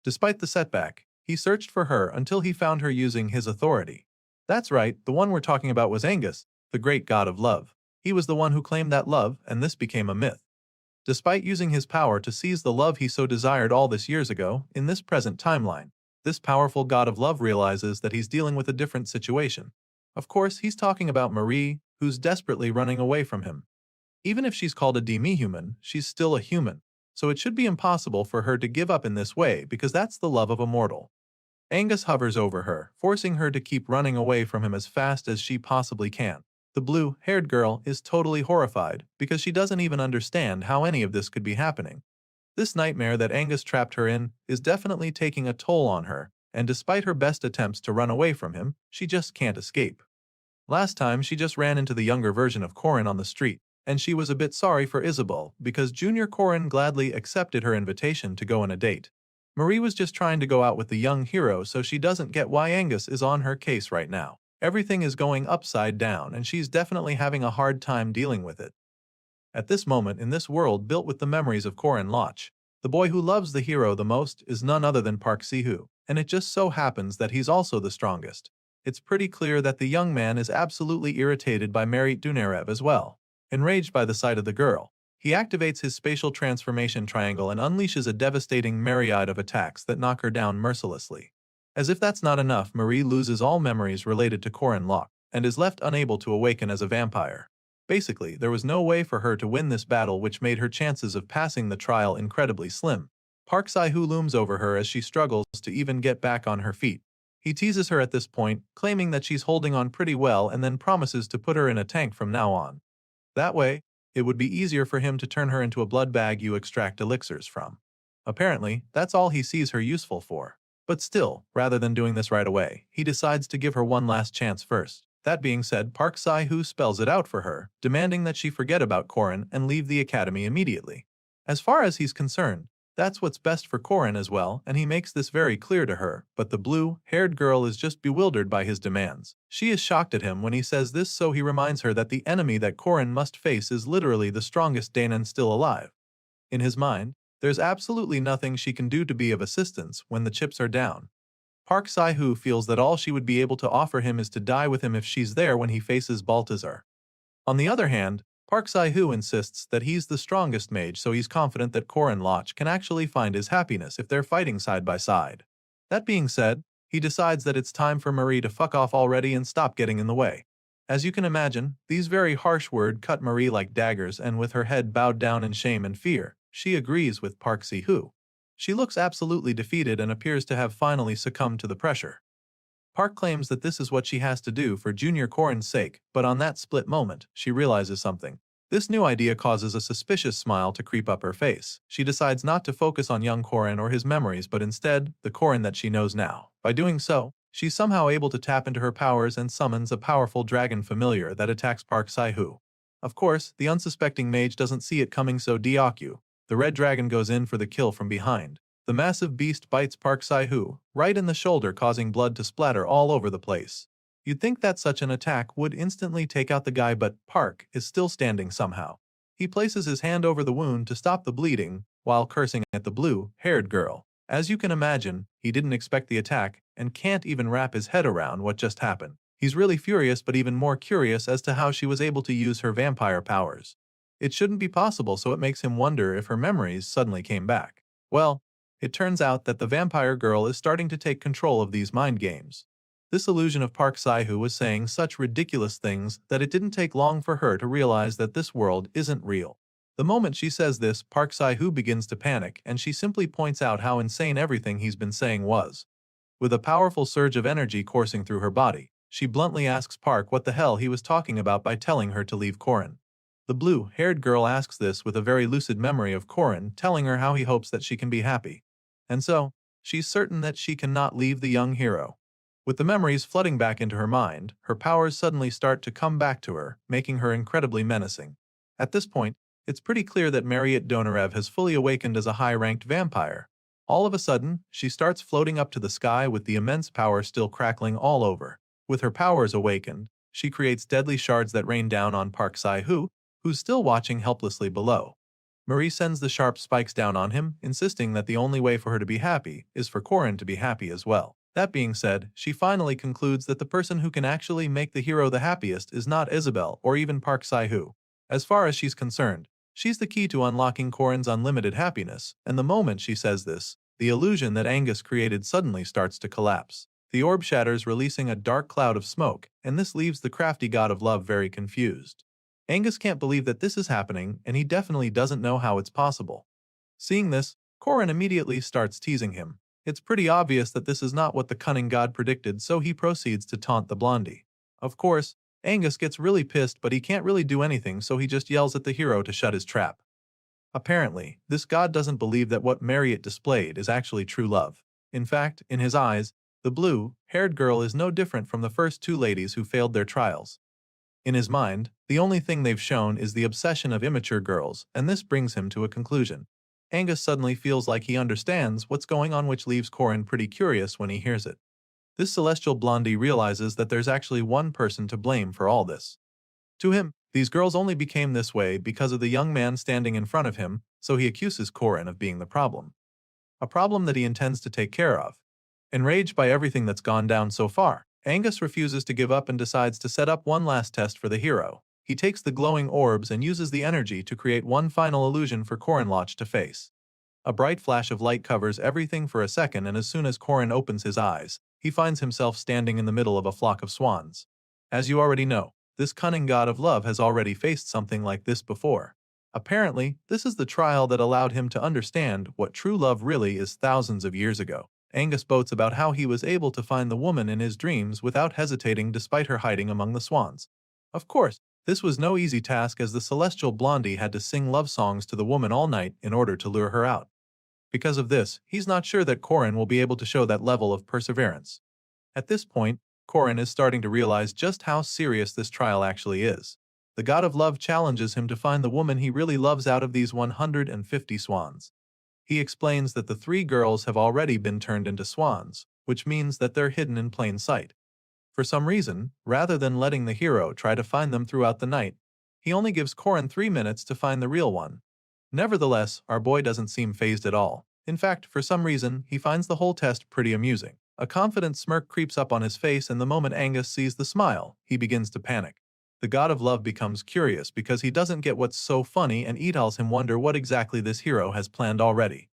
Despite the setback, he searched for her until he found her using his authority. That's right, the one we're talking about was Angus, the great god of love. He was the one who claimed that love, and this became a myth. Despite using his power to seize the love he so desired all this years ago, in this present timeline, this powerful god of love realizes that he's dealing with a different situation. Of course, he's talking about Marie, who's desperately running away from him. Even if she's called a demi-human, she's still a human, so it should be impossible for her to give up in this way because that's the love of a mortal. Angus hovers over her, forcing her to keep running away from him as fast as she possibly can. The blue-haired girl is totally horrified because she doesn't even understand how any of this could be happening. This nightmare that Angus trapped her in is definitely taking a toll on her, and despite her best attempts to run away from him, she just can't escape. Last time, she just ran into the younger version of Corin on the street, and she was a bit sorry for Isabelle because Junior Corin gladly accepted her invitation to go on a date. Marie was just trying to go out with the young hero, so she doesn't get why Angus is on her case right now. Everything is going upside down, and she's definitely having a hard time dealing with it. At this moment, in this world built with the memories of Corin Loch, the boy who loves the hero the most is none other than Park Sahu, and it just so happens that he's also the strongest. It's pretty clear that the young man is absolutely irritated by Merit Dunarev as well. Enraged by the sight of the girl, he activates his spatial transformation triangle and unleashes a devastating myriad of attacks that knock her down mercilessly. As if that's not enough, Marie loses all memories related to Corin Loch and is left unable to awaken as a vampire. Basically, there was no way for her to win this battle, which made her chances of passing the trial incredibly slim. Park Sahu looms over her as she struggles to even get back on her feet. He teases her at this point, claiming that she's holding on pretty well and then promises to put her in a tank from now on. That way, it would be easier for him to turn her into a blood bag you extract elixirs from. Apparently, that's all he sees her useful for. But still, rather than doing this right away, he decides to give her one last chance first. That being said, Park Sahu spells it out for her, demanding that she forget about Corin and leave the academy immediately. As far as he's concerned, that's what's best for Corin as well, and he makes this very clear to her, but the blue-haired girl is just bewildered by his demands. She is shocked at him when he says this, so he reminds her that the enemy that Corin must face is literally the strongest Danon still alive. In his mind, there's absolutely nothing she can do to be of assistance when the chips are down. Park Sahu feels that all she would be able to offer him is to die with him if she's there when he faces Baltazar. On the other hand, Park Sahu insists that he's the strongest mage, so he's confident that Corin Loch can actually find his happiness if they're fighting side by side. That being said, he decides that it's time for Marie to fuck off already and stop getting in the way. As you can imagine, these very harsh words cut Marie like daggers, and with her head bowed down in shame and fear, she agrees with Park Sahu. She looks absolutely defeated and appears to have finally succumbed to the pressure. Park claims that this is what she has to do for Junior Corin's sake, but on that split moment, she realizes something. This new idea causes a suspicious smile to creep up her face. She decides not to focus on young Corin or his memories, but instead, the Corin that she knows now. By doing so, she's somehow able to tap into her powers and summons a powerful dragon familiar that attacks Park Sahu. Of course, the unsuspecting mage doesn't see it coming, so Dioku, the red dragon, goes in for the kill from behind. The massive beast bites Park Sahu right in the shoulder, causing blood to splatter all over the place. You'd think that such an attack would instantly take out the guy, but Park is still standing somehow. He places his hand over the wound to stop the bleeding, while cursing at the blue-haired girl. As you can imagine, he didn't expect the attack and can't even wrap his head around what just happened. He's really furious, but even more curious as to how she was able to use her vampire powers. It shouldn't be possible, so it makes him wonder if her memories suddenly came back. Well, it turns out that the vampire girl is starting to take control of these mind games. This illusion of Park Sahu was saying such ridiculous things that it didn't take long for her to realize that this world isn't real. The moment she says this, Park Sahu begins to panic, and she simply points out how insane everything he's been saying was. With a powerful surge of energy coursing through her body, she bluntly asks Park what the hell he was talking about by telling her to leave Korin. The blue-haired girl asks this with a very lucid memory of Korin telling her how he hopes that she can be happy. And so, she's certain that she cannot leave the young hero. With the memories flooding back into her mind, her powers suddenly start to come back to her, making her incredibly menacing. At this point, it's pretty clear that Mariette Donarev has fully awakened as a high-ranked vampire. All of a sudden, she starts floating up to the sky with the immense power still crackling all over. With her powers awakened, she creates deadly shards that rain down on Park Sahu, who's still watching helplessly below. Marie sends the sharp spikes down on him, insisting that the only way for her to be happy is for Korin to be happy as well. That being said, she finally concludes that the person who can actually make the hero the happiest is not Isabel or even Park Sahu. As far as she's concerned, she's the key to unlocking Korin's unlimited happiness, and the moment she says this, the illusion that Angus created suddenly starts to collapse. The orb shatters, releasing a dark cloud of smoke, and this leaves the crafty god of love very confused. Angus can't believe that this is happening, and he definitely doesn't know how it's possible. Seeing this, Korin immediately starts teasing him. It's pretty obvious that this is not what the cunning god predicted, so he proceeds to taunt the blondie. Of course, Angus gets really pissed, but he can't really do anything, so he just yells at the hero to shut his trap. Apparently, this god doesn't believe that what Mariette displayed is actually true love. In fact, in his eyes, the blue-haired girl is no different from the first two ladies who failed their trials. In his mind, the only thing they've shown is the obsession of immature girls, and this brings him to a conclusion. Angus suddenly feels like he understands what's going on, which leaves Korin pretty curious when he hears it. This celestial blondie realizes that there's actually one person to blame for all this. To him, these girls only became this way because of the young man standing in front of him, so he accuses Korin of being the problem. A problem that he intends to take care of. Enraged by everything that's gone down so far, Angus refuses to give up and decides to set up one last test for the hero. He takes the glowing orbs and uses the energy to create one final illusion for Korin to face. A bright flash of light covers everything for a second, and as soon as Korin opens his eyes, he finds himself standing in the middle of a flock of swans. As you already know, this cunning god of love has already faced something like this before. Apparently, this is the trial that allowed him to understand what true love really is thousands of years ago. Angus boasts about how he was able to find the woman in his dreams without hesitating despite her hiding among the swans. Of course, this was no easy task, as the celestial blondie had to sing love songs to the woman all night in order to lure her out. Because of this, he's not sure that Korin will be able to show that level of perseverance. At this point, Korin is starting to realize just how serious this trial actually is. The god of love challenges him to find the woman he really loves out of these 150 swans. He explains that the three girls have already been turned into swans, which means that they're hidden in plain sight. For some reason, rather than letting the hero try to find them throughout the night, he only gives Korin 3 minutes to find the real one. Nevertheless, our boy doesn't seem fazed at all. In fact, for some reason, he finds the whole test pretty amusing. A confident smirk creeps up on his face, and the moment Angus sees the smile, he begins to panic. The god of love becomes curious because he doesn't get what's so funny, and tells him wonder what exactly this hero has planned already.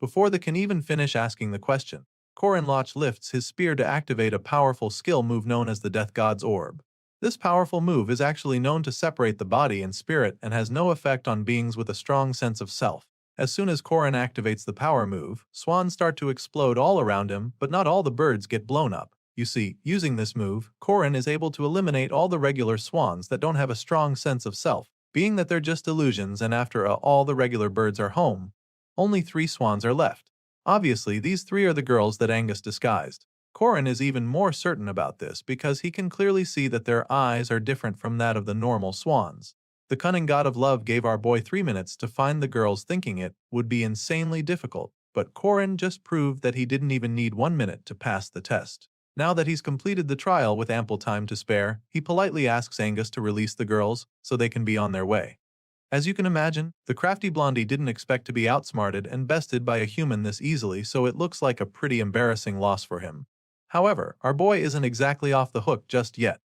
Before they can even finish asking the question, Korin lifts his spear to activate a powerful skill move known as the Death God's Orb. This powerful move is actually known to separate the body and spirit and has no effect on beings with a strong sense of self. As soon as Korin activates the power move, swans start to explode all around him, but not all the birds get blown up. You see, using this move, Korin is able to eliminate all the regular swans that don't have a strong sense of self, being that they're just illusions, and after all the regular birds are home, only 3 swans are left. Obviously, these 3 are the girls that Angus disguised. Korin is even more certain about this because he can clearly see that their eyes are different from that of the normal swans. The cunning god of love gave our boy 3 minutes to find the girls, thinking it would be insanely difficult, but Korin just proved that he didn't even need 1 minute to pass the test. Now that he's completed the trial with ample time to spare, he politely asks Angus to release the girls so they can be on their way. As you can imagine, the crafty blondie didn't expect to be outsmarted and bested by a human this easily, so it looks like a pretty embarrassing loss for him. However, our boy isn't exactly off the hook just yet.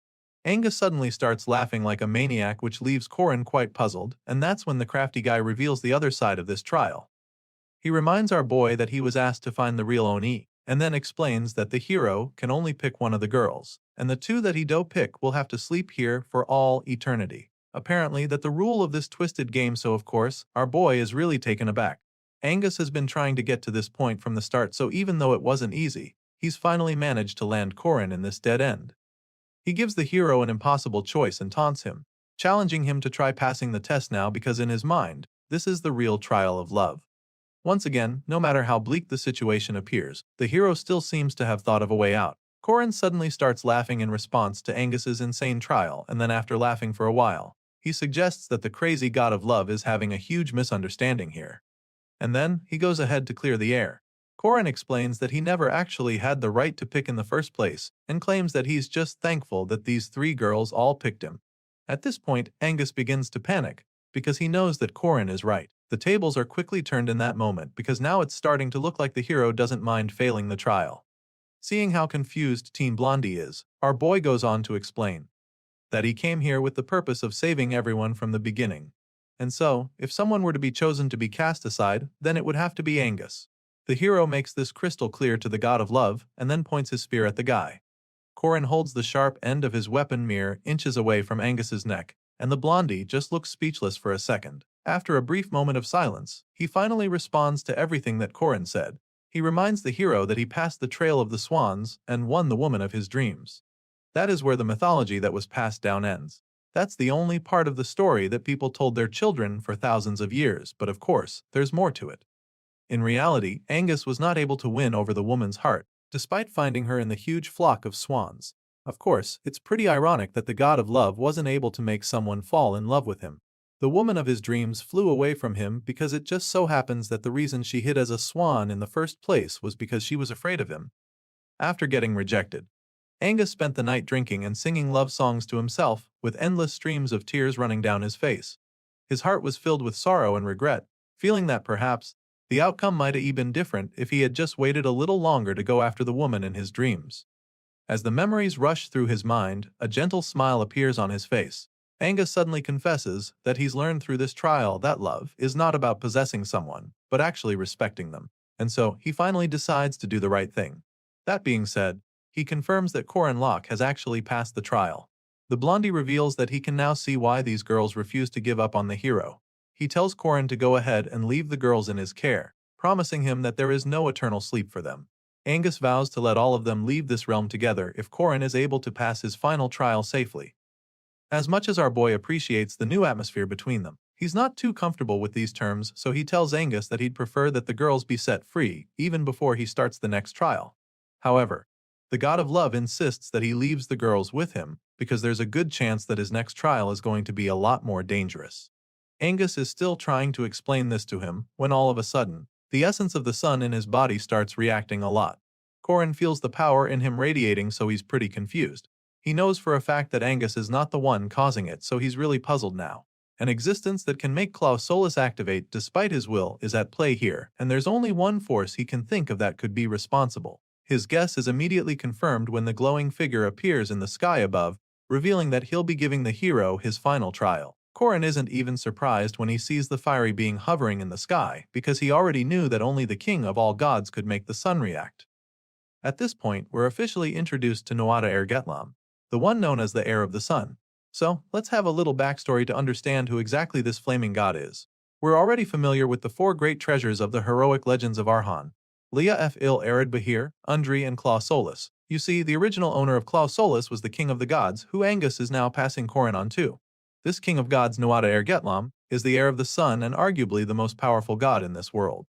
Angus suddenly starts laughing like a maniac, which leaves Corin quite puzzled, and that's when the crafty guy reveals the other side of this trial. He reminds our boy that he was asked to find the real Oni, and then explains that the hero can only pick one of the girls, and the two that he do pick will have to sleep here for all eternity. Apparently, that's the rule of this twisted game, so of course, our boy is really taken aback. Angus has been trying to get to this point from the start, so even though it wasn't easy, he's finally managed to land Corin in this dead end. He gives the hero an impossible choice and taunts him, challenging him to try passing the test now because in his mind, this is the real trial of love. Once again, no matter how bleak the situation appears, the hero still seems to have thought of a way out. Corin suddenly starts laughing in response to Angus's insane trial, and then after laughing for a while, he suggests that the crazy god of love is having a huge misunderstanding here. And then, he goes ahead to clear the air. Corin explains that he never actually had the right to pick in the first place, and claims that he's just thankful that these three girls all picked him. At this point, Angus begins to panic, because he knows that Corin is right. The tables are quickly turned in that moment because now it's starting to look like the hero doesn't mind failing the trial. Seeing how confused Teen Blondie is, our boy goes on to explain that he came here with the purpose of saving everyone from the beginning. And so, if someone were to be chosen to be cast aside, then it would have to be Angus. The hero makes this crystal clear to the god of love and then points his spear at the guy. Corin holds the sharp end of his weapon mere inches away from Angus's neck, and the blondie just looks speechless for a second. After a brief moment of silence, he finally responds to everything that Corin said. He reminds the hero that he passed the trail of the swans and won the woman of his dreams. That is where the mythology that was passed down ends. That's the only part of the story that people told their children for thousands of years, but of course, there's more to it. In reality, Angus was not able to win over the woman's heart, despite finding her in the huge flock of swans. Of course, it's pretty ironic that the god of love wasn't able to make someone fall in love with him. The woman of his dreams flew away from him because it just so happens that the reason she hid as a swan in the first place was because she was afraid of him. After getting rejected, Angus spent the night drinking and singing love songs to himself, with endless streams of tears running down his face. His heart was filled with sorrow and regret, feeling that perhaps the outcome might have been different if he had just waited a little longer to go after the woman in his dreams. As the memories rush through his mind, a gentle smile appears on his face. Angus suddenly confesses that he's learned through this trial that love is not about possessing someone, but actually respecting them, and so he finally decides to do the right thing. That being said, he confirms that Corin Locke has actually passed the trial. The blondie reveals that he can now see why these girls refuse to give up on the hero. He tells Corin to go ahead and leave the girls in his care, promising him that there is no eternal sleep for them. Angus vows to let all of them leave this realm together if Corin is able to pass his final trial safely. As much as our boy appreciates the new atmosphere between them, he's not too comfortable with these terms, so he tells Angus that he'd prefer that the girls be set free even before he starts the next trial. However, the god of love insists that he leaves the girls with him because there's a good chance that his next trial is going to be a lot more dangerous. Angus is still trying to explain this to him when all of a sudden, the essence of the sun in his body starts reacting a lot. Corin feels the power in him radiating, so he's pretty confused. He knows for a fact that Angus is not the one causing it, so he's really puzzled now. An existence that can make Klaus Solus activate despite his will is at play here, and there's only one force he can think of that could be responsible. His guess is immediately confirmed when the glowing figure appears in the sky above, revealing that he'll be giving the hero his final trial. Corin isn't even surprised when he sees the fiery being hovering in the sky, because he already knew that only the king of all gods could make the sun react. At this point, we're officially introduced to Noada Ergetlam, the one known as the heir of the sun. So, let's have a little backstory to understand who exactly this flaming god is. We're already familiar with the four great treasures of the heroic legends of Arhan: Leah F. Il Arid Bahir, Undri, and Klaus Solus. You see, the original owner of Klaus Solus was the king of the gods, who Angus is now passing Corin on to. This king of gods, Noada Ergetlam, is the heir of the sun and arguably the most powerful god in this world.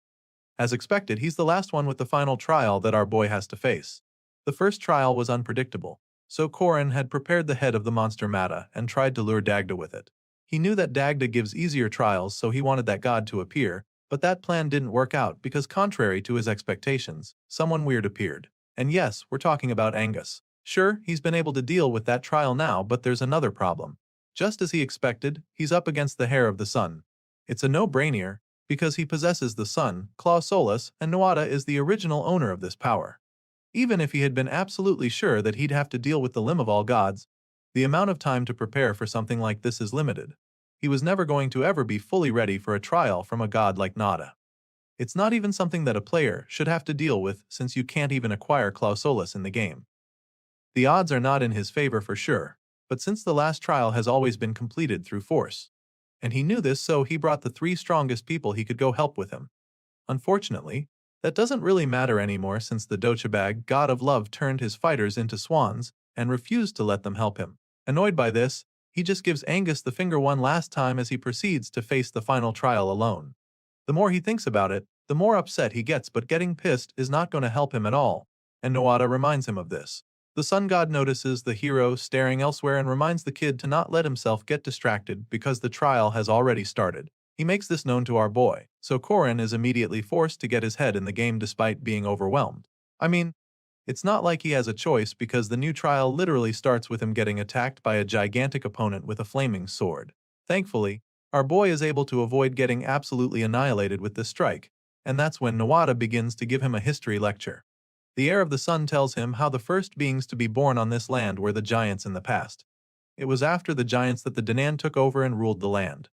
As expected, he's the last one with the final trial that our boy has to face. The first trial was unpredictable, so Corin had prepared the head of the monster Mata and tried to lure Dagda with it. He knew that Dagda gives easier trials, so he wanted that god to appear, but that plan didn't work out because contrary to his expectations, someone weird appeared. And yes, we're talking about Angus. Sure, he's been able to deal with that trial now, but there's another problem. Just as he expected, he's up against the heir of the sun. It's a no-brainer, because he possesses the sun, Claw Solus, and Nuada is the original owner of this power. Even if he had been absolutely sure that he'd have to deal with the limb of all gods, the amount of time to prepare for something like this is limited. He was never going to ever be fully ready for a trial from a god like Nada. It's not even something that a player should have to deal with since you can't even acquire Claw Solus in the game. The odds are not in his favor for sure, but since the last trial has always been completed through force, and he knew this, so he brought the 3 strongest people he could go help with him. Unfortunately, that doesn't really matter anymore since the Dochabag, god of love, turned his fighters into swans and refused to let them help him. Annoyed by this, he just gives Angus the finger one last time as he proceeds to face the final trial alone. The more he thinks about it, the more upset he gets, but getting pissed is not going to help him at all, and Nuada reminds him of this. The sun god notices the hero staring elsewhere and reminds the kid to not let himself get distracted because the trial has already started. He makes this known to our boy, so Korin is immediately forced to get his head in the game despite being overwhelmed. I mean, it's not like he has a choice because the new trial literally starts with him getting attacked by a gigantic opponent with a flaming sword. Thankfully, our boy is able to avoid getting absolutely annihilated with this strike, and that's when Nuada begins to give him a history lecture. The heir of the sun tells him how the first beings to be born on this land were the giants in the past. It was after the giants that the Danan took over and ruled the land.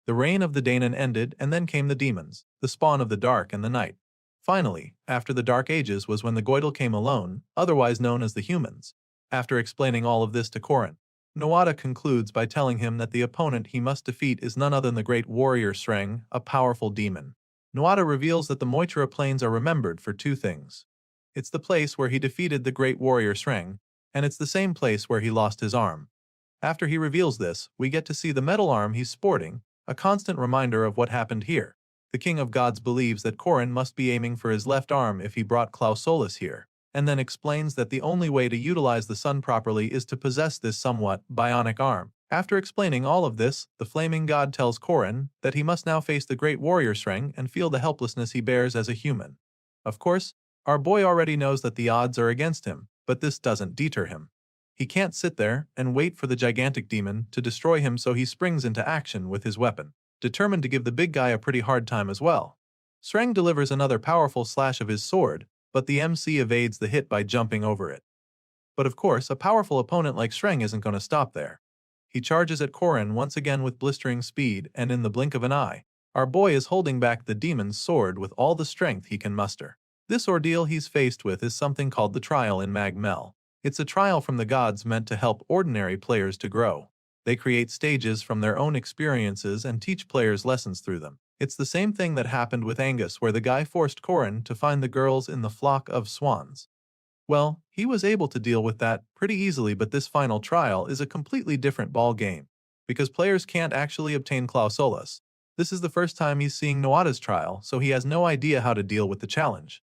The reign of the Danan ended, and then came the demons, the spawn of the dark and the night. Finally, after the Dark Ages was when the Goidel came alone, otherwise known as the humans. After explaining all of this to Korin, Nuada concludes by telling him that the opponent he must defeat is none other than the great warrior Sreng, a powerful demon. Nuada reveals that the Moitra Plains are remembered for 2 things. It's the place where he defeated the great warrior Sreng, and it's the same place where he lost his arm. After he reveals this, we get to see the metal arm he's sporting, a constant reminder of what happened here. The King of Gods believes that Korin must be aiming for his left arm if he brought Claw Solus here, and then explains that the only way to utilize the sun properly is to possess this somewhat bionic arm. After explaining all of this, the flaming god tells Korin that he must now face the great warrior Sreng and feel the helplessness he bears as a human. Of course, our boy already knows that the odds are against him, but this doesn't deter him. He can't sit there and wait for the gigantic demon to destroy him, so he springs into action with his weapon, determined to give the big guy a pretty hard time as well. Sreng delivers another powerful slash of his sword, but the MC evades the hit by jumping over it. But of course, a powerful opponent like Sreng isn't going to stop there. He charges at Korin once again with blistering speed, and in the blink of an eye, our boy is holding back the demon's sword with all the strength he can muster. This ordeal he's faced with is something called the trial in Mag Mell. It's a trial from the gods meant to help ordinary players to grow. They create stages from their own experiences and teach players lessons through them. It's the same thing that happened with Angus, where the guy forced Korin to find the girls in the flock of swans. Well, he was able to deal with that pretty easily, but this final trial is a completely different ball game, because players can't actually obtain Claw Solus. This is the first time he's seeing Nuada's trial, so he has no idea how to deal with the challenge.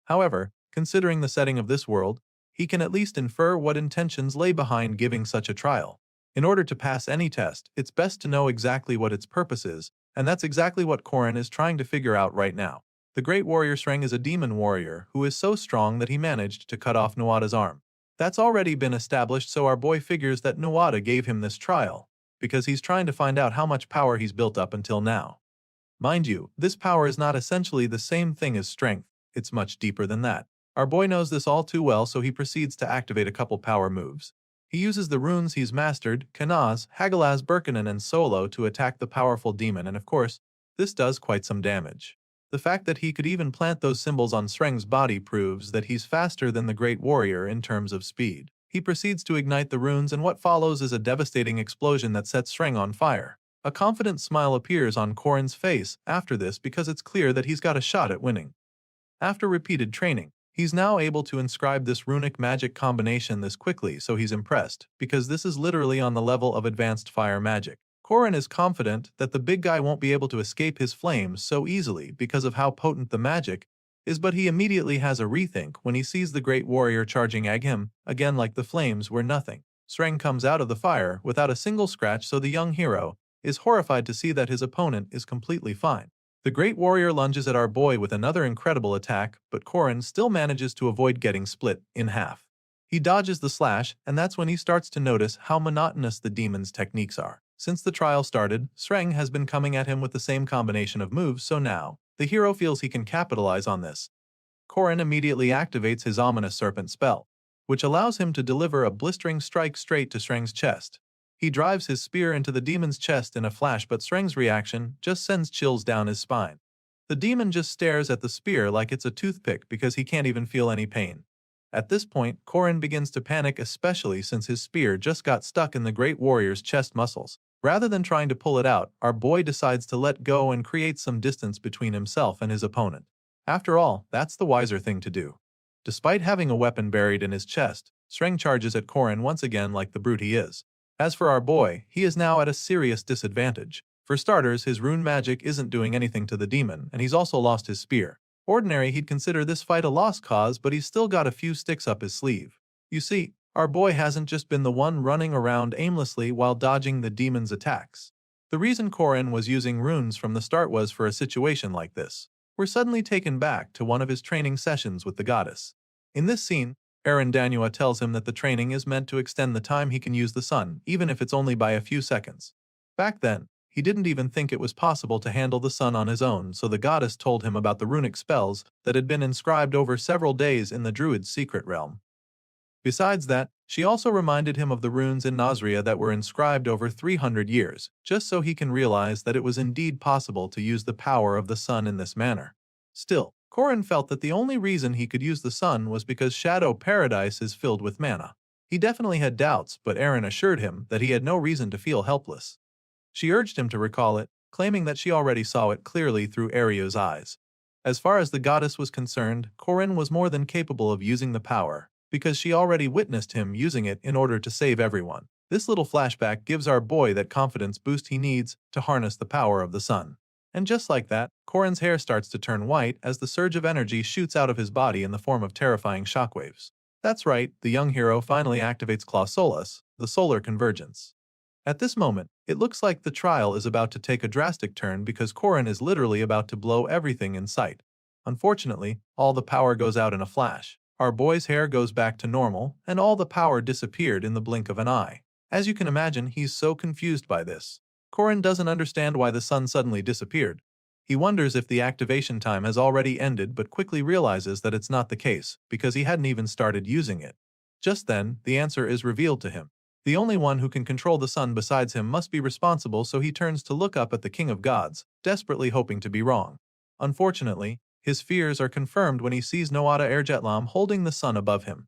However, considering the setting of this world, he can at least infer what intentions lay behind giving such a trial. In order to pass any test, it's best to know exactly what its purpose is, and that's exactly what Korin is trying to figure out right now. The great warrior Sreng is a demon warrior who is so strong that he managed to cut off Nuada's arm. That's already been established, so our boy figures that Nuada gave him this trial, because he's trying to find out how much power he's built up until now. Mind you, this power is not essentially the same thing as strength, it's much deeper than that. Our boy knows this all too well, so he proceeds to activate a couple power moves. He uses the runes he's mastered, Kanaz, Hagalaz, Birkanen, and Solo to attack the powerful demon, and of course, this does quite some damage. The fact that he could even plant those symbols on Sreng's body proves that he's faster than the great warrior in terms of speed. He proceeds to ignite the runes, and what follows is a devastating explosion that sets Sreng on fire. A confident smile appears on Korin's face after this because it's clear that he's got a shot at winning. After repeated training, he's now able to inscribe this runic magic combination this quickly, so he's impressed, because this is literally on the level of advanced fire magic. Korin is confident that the big guy won't be able to escape his flames so easily because of how potent the magic is, but he immediately has a rethink when he sees the great warrior charging at him, again like the flames were nothing. Sreng comes out of the fire without a single scratch, so the young hero is horrified to see that his opponent is completely fine. The great warrior lunges at our boy with another incredible attack, but Korin still manages to avoid getting split in half. He dodges the slash, and that's when he starts to notice how monotonous the demon's techniques are. Since the trial started, Sreng has been coming at him with the same combination of moves, so now, the hero feels he can capitalize on this. Korin immediately activates his ominous serpent spell, which allows him to deliver a blistering strike straight to Sreng's chest. He drives his spear into the demon's chest in a flash, but Sreng's reaction just sends chills down his spine. The demon just stares at the spear like it's a toothpick because he can't even feel any pain. At this point, Korin begins to panic, especially since his spear just got stuck in the great warrior's chest muscles. Rather than trying to pull it out, our boy decides to let go and create some distance between himself and his opponent. After all, that's the wiser thing to do. Despite having a weapon buried in his chest, Sreng charges at Korin once again like the brute he is. As for our boy, he is now at a serious disadvantage. For starters, his rune magic isn't doing anything to the demon, and he's also lost his spear. Ordinary, he'd consider this fight a lost cause, but he's still got a few sticks up his sleeve. You see, our boy hasn't just been the one running around aimlessly while dodging the demon's attacks. The reason Korin was using runes from the start was for a situation like this. We're suddenly taken back to one of his training sessions with the goddess. In this scene, Danua tells him that the training is meant to extend the time he can use the sun, even if it's only by a few seconds. Back then, he didn't even think it was possible to handle the sun on his own, so the goddess told him about the runic spells that had been inscribed over several days in the druid's secret realm. Besides that, she also reminded him of the runes in Nasria that were inscribed over 300 years, just so he can realize that it was indeed possible to use the power of the sun in this manner. Still, Korin felt that the only reason he could use the sun was because Shadow Paradise is filled with mana. He definitely had doubts, but Eren assured him that he had no reason to feel helpless. She urged him to recall it, claiming that she already saw it clearly through Ario's eyes. As far as the goddess was concerned, Korin was more than capable of using the power, because she already witnessed him using it in order to save everyone. This little flashback gives our boy that confidence boost he needs to harness the power of the sun. And just like that, Korin's hair starts to turn white as the surge of energy shoots out of his body in the form of terrifying shockwaves. That's right, the young hero finally activates Claw Solus, the solar convergence. At this moment, it looks like the trial is about to take a drastic turn because Korin is literally about to blow everything in sight. Unfortunately, all the power goes out in a flash. Our boy's hair goes back to normal, and all the power disappeared in the blink of an eye. As you can imagine, he's so confused by this. Korin doesn't understand why the sun suddenly disappeared. He wonders if the activation time has already ended but quickly realizes that it's not the case, because he hadn't even started using it. Just then, the answer is revealed to him. The only one who can control the sun besides him must be responsible, so he turns to look up at the King of Gods, desperately hoping to be wrong. Unfortunately, his fears are confirmed when he sees Noada Erjetlam holding the sun above him.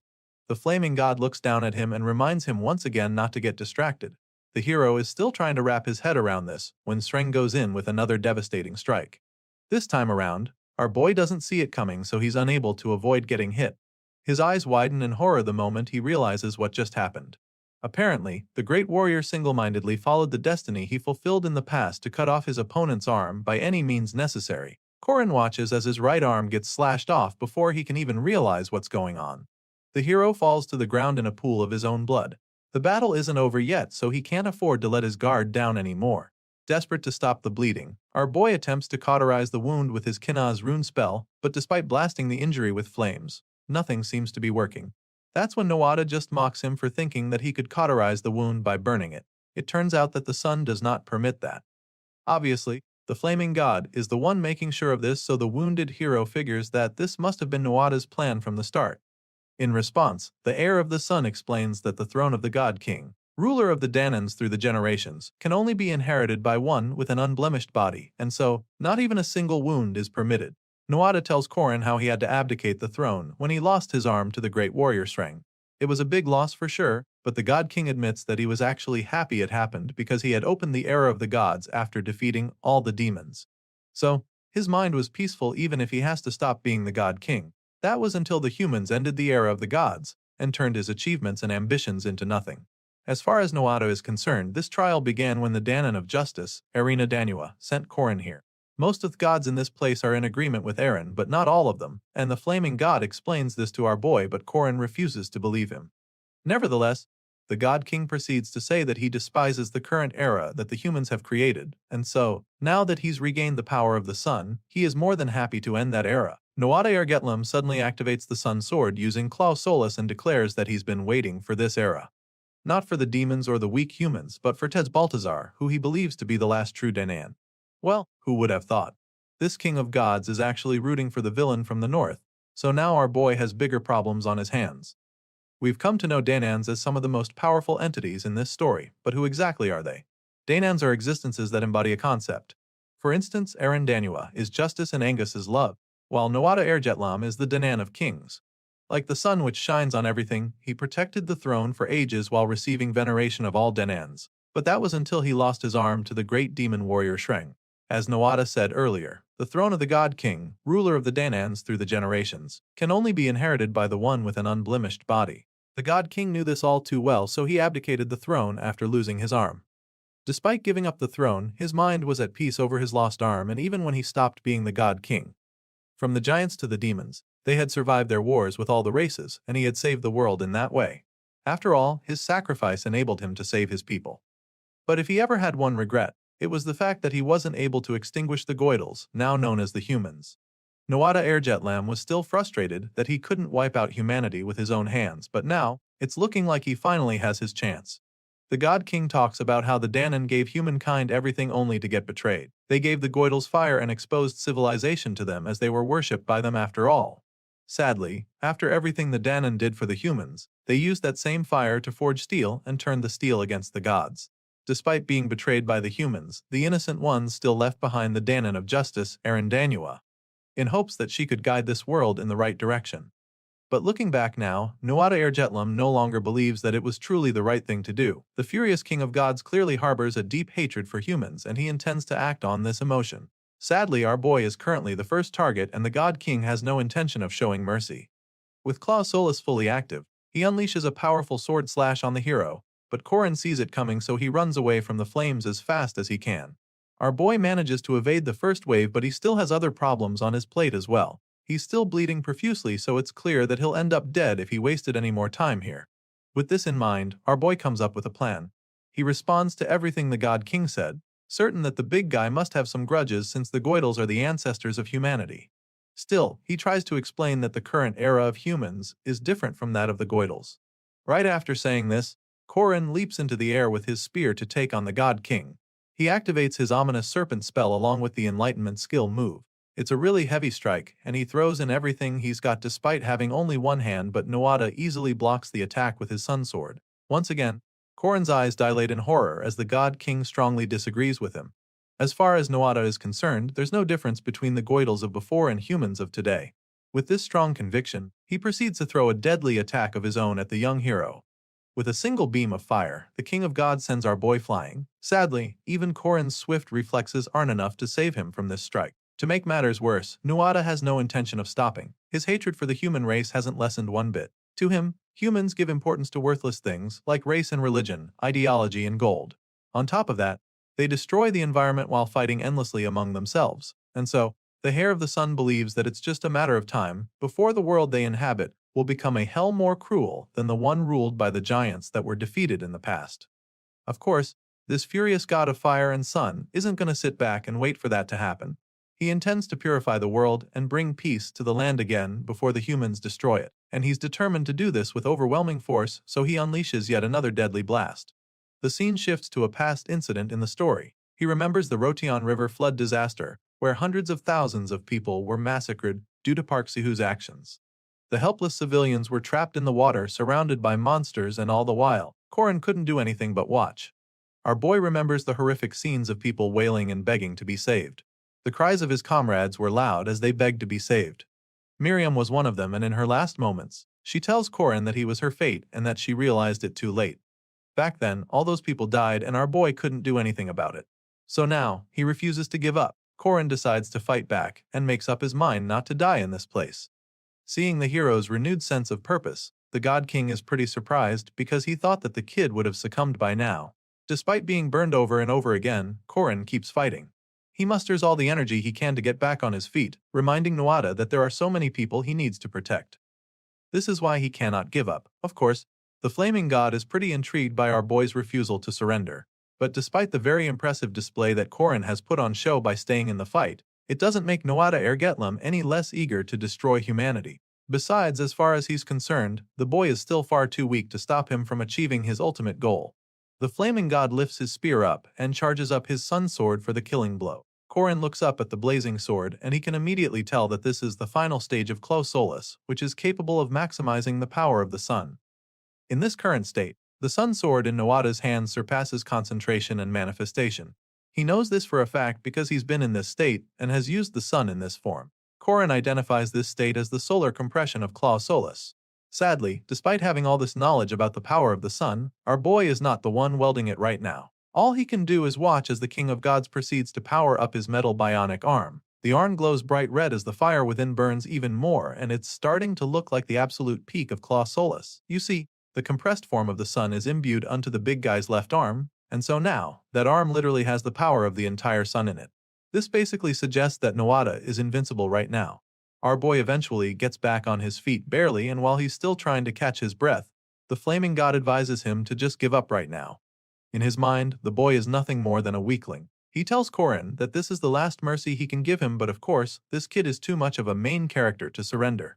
The flaming god looks down at him and reminds him once again not to get distracted. The hero is still trying to wrap his head around this when Sreng goes in with another devastating strike. This time around, our boy doesn't see it coming, so he's unable to avoid getting hit. His eyes widen in horror the moment he realizes what just happened. Apparently, the great warrior single-mindedly followed the destiny he fulfilled in the past to cut off his opponent's arm by any means necessary. Korin watches as his right arm gets slashed off before he can even realize what's going on. The hero falls to the ground in a pool of his own blood. The battle isn't over yet, so he can't afford to let his guard down anymore. Desperate to stop the bleeding, our boy attempts to cauterize the wound with his Kinaz rune spell, but despite blasting the injury with flames, nothing seems to be working. That's when Noada just mocks him for thinking that he could cauterize the wound by burning it. It turns out that the sun does not permit that. Obviously, the flaming god is the one making sure of this, so the wounded hero figures that this must have been Noada's plan from the start. In response, the heir of the sun explains that the throne of the God King, ruler of the Danans through the generations, can only be inherited by one with an unblemished body, and so, not even a single wound is permitted. Noada tells Korin how he had to abdicate the throne when he lost his arm to the great warrior Sreng. It was a big loss for sure, but the God King admits that he was actually happy it happened because he had opened the era of the gods after defeating all the demons. So, his mind was peaceful even if he has to stop being the God King. That was until the humans ended the era of the gods and turned his achievements and ambitions into nothing. As far as Noada is concerned, this trial began when the Danan of Justice, Erina Danua, sent Korin here. Most of the gods in this place are in agreement with Eren, but not all of them, and the flaming god explains this to our boy, but Korin refuses to believe him. Nevertheless, The God King proceeds to say that he despises the current era that the humans have created, and so, now that he's regained the power of the sun, he is more than happy to end that era. Noada Ergetlam suddenly activates the Sun Sword using Claw Solus and declares that he's been waiting for this era. Not for the demons or the weak humans, but for Tez Baltazar, who he believes to be the last true Danan. Well, who would have thought? This king of gods is actually rooting for the villain from the north, so now our boy has bigger problems on his hands. We've come to know Danans as some of the most powerful entities in this story, but who exactly are they? Danans are existences that embody a concept. For instance, Aaron Danua is justice and Angus is love, while Noada Ergetlam is the Danan of kings. Like the sun which shines on everything, he protected the throne for ages while receiving veneration of all Danans, but that was until he lost his arm to the great demon warrior Shreng. As Noada said earlier, the throne of the God King, ruler of the Danans through the generations, can only be inherited by the one with an unblemished body. The God King knew this all too well, so he abdicated the throne after losing his arm. Despite giving up the throne, his mind was at peace over his lost arm, and even when he stopped being the God King. From the giants to the demons, they had survived their wars with all the races, and he had saved the world in that way. After all, his sacrifice enabled him to save his people. But if he ever had one regret, it was the fact that he wasn't able to extinguish the Goidals, now known as the humans. Noada Ergetlam was still frustrated that he couldn't wipe out humanity with his own hands, but now, it's looking like he finally has his chance. The God King talks about how the Danan gave humankind everything only to get betrayed. They gave the Goidals fire and exposed civilization to them as they were worshipped by them after all. Sadly, after everything the Danan did for the humans, they used that same fire to forge steel and turned the steel against the gods. Despite being betrayed by the humans, the innocent ones still left behind the Danan of justice, Aaron Danua, in hopes that she could guide this world in the right direction. But looking back now, Noada Ergetlam no longer believes that it was truly the right thing to do. The furious king of gods clearly harbors a deep hatred for humans, and he intends to act on this emotion. Sadly, our boy is currently the first target, and the God King has no intention of showing mercy. With Claw Solus fully active, he unleashes a powerful sword slash on the hero, but Korin sees it coming, so he runs away from the flames as fast as he can. Our boy manages to evade the first wave, but he still has other problems on his plate as well. He's still bleeding profusely, so it's clear that he'll end up dead if he wasted any more time here. With this in mind, our boy comes up with a plan. He responds to everything the God King said, certain that the big guy must have some grudges since the Goidals are the ancestors of humanity. Still, he tries to explain that the current era of humans is different from that of the Goidals. Right after saying this, Korin leaps into the air with his spear to take on the God King. He activates his ominous serpent spell along with the enlightenment skill move. It's a really heavy strike, and he throws in everything he's got despite having only one hand, but Noada easily blocks the attack with his sun sword. Once again, Korin's eyes dilate in horror as the God King strongly disagrees with him. As far as Noada is concerned, there's no difference between the Goidals of before and humans of today. With this strong conviction, he proceeds to throw a deadly attack of his own at the young hero. With a single beam of fire, the King of God sends our boy flying. Sadly, even Korin's swift reflexes aren't enough to save him from this strike. To make matters worse, Noada has no intention of stopping. His hatred for the human race hasn't lessened one bit. To him, humans give importance to worthless things like race and religion, ideology and gold. On top of that, they destroy the environment while fighting endlessly among themselves. And so, the Heir of the Sun believes that it's just a matter of time before the world they inhabit will become a hell more cruel than the one ruled by the giants that were defeated in the past. Of course, this furious god of fire and sun isn't going to sit back and wait for that to happen. He intends to purify the world and bring peace to the land again before the humans destroy it, and he's determined to do this with overwhelming force, so he unleashes yet another deadly blast. The scene shifts to a past incident in the story. He remembers the Rotion River flood disaster, where hundreds of thousands of people were massacred due to Park Sihu's actions. The helpless civilians were trapped in the water, surrounded by monsters, and all the while, Korin couldn't do anything but watch. Our boy remembers the horrific scenes of people wailing and begging to be saved. The cries of his comrades were loud as they begged to be saved. Miriam was one of them, and in her last moments, she tells Korin that he was her fate and that she realized it too late. Back then, all those people died and our boy couldn't do anything about it. So now, he refuses to give up. Korin decides to fight back and makes up his mind not to die in this place. Seeing the hero's renewed sense of purpose, the God King is pretty surprised because he thought that the kid would have succumbed by now. Despite being burned over and over again, Korin keeps fighting. He musters all the energy he can to get back on his feet, reminding Noada that there are so many people he needs to protect. This is why he cannot give up. Of course, The flaming god is pretty intrigued by our boy's refusal to surrender. But despite the very impressive display that Korin has put on show by staying in the fight, it doesn't make Noada Ergetlam any less eager to destroy humanity. Besides, as far as he's concerned, the boy is still far too weak to stop him from achieving his ultimate goal. The flaming god lifts his spear up and charges up his sun sword for the killing blow. Korin looks up at the blazing sword and he can immediately tell that this is the final stage of Clo Solis, which is capable of maximizing the power of the sun. In this current state, the sun sword in Noada's hands surpasses concentration and manifestation. He knows this for a fact because he's been in this state and has used the sun in this form. Korin identifies this state as the solar compression of Clo Solis. Sadly, despite having all this knowledge about the power of the sun, our boy is not the one wielding it right now. All he can do is watch as the King of Gods proceeds to power up his metal bionic arm. The arm glows bright red as the fire within burns even more, and it's starting to look like the absolute peak of Clo Solis. You see, the compressed form of the sun is imbued unto the big guy's left arm, and so now, that arm literally has the power of the entire sun in it. This basically suggests that Noada is invincible right now. Our boy eventually gets back on his feet barely, and while he's still trying to catch his breath, the flaming god advises him to just give up right now. In his mind, the boy is nothing more than a weakling. He tells Korin that this is the last mercy he can give him, but of course, this kid is too much of a main character to surrender.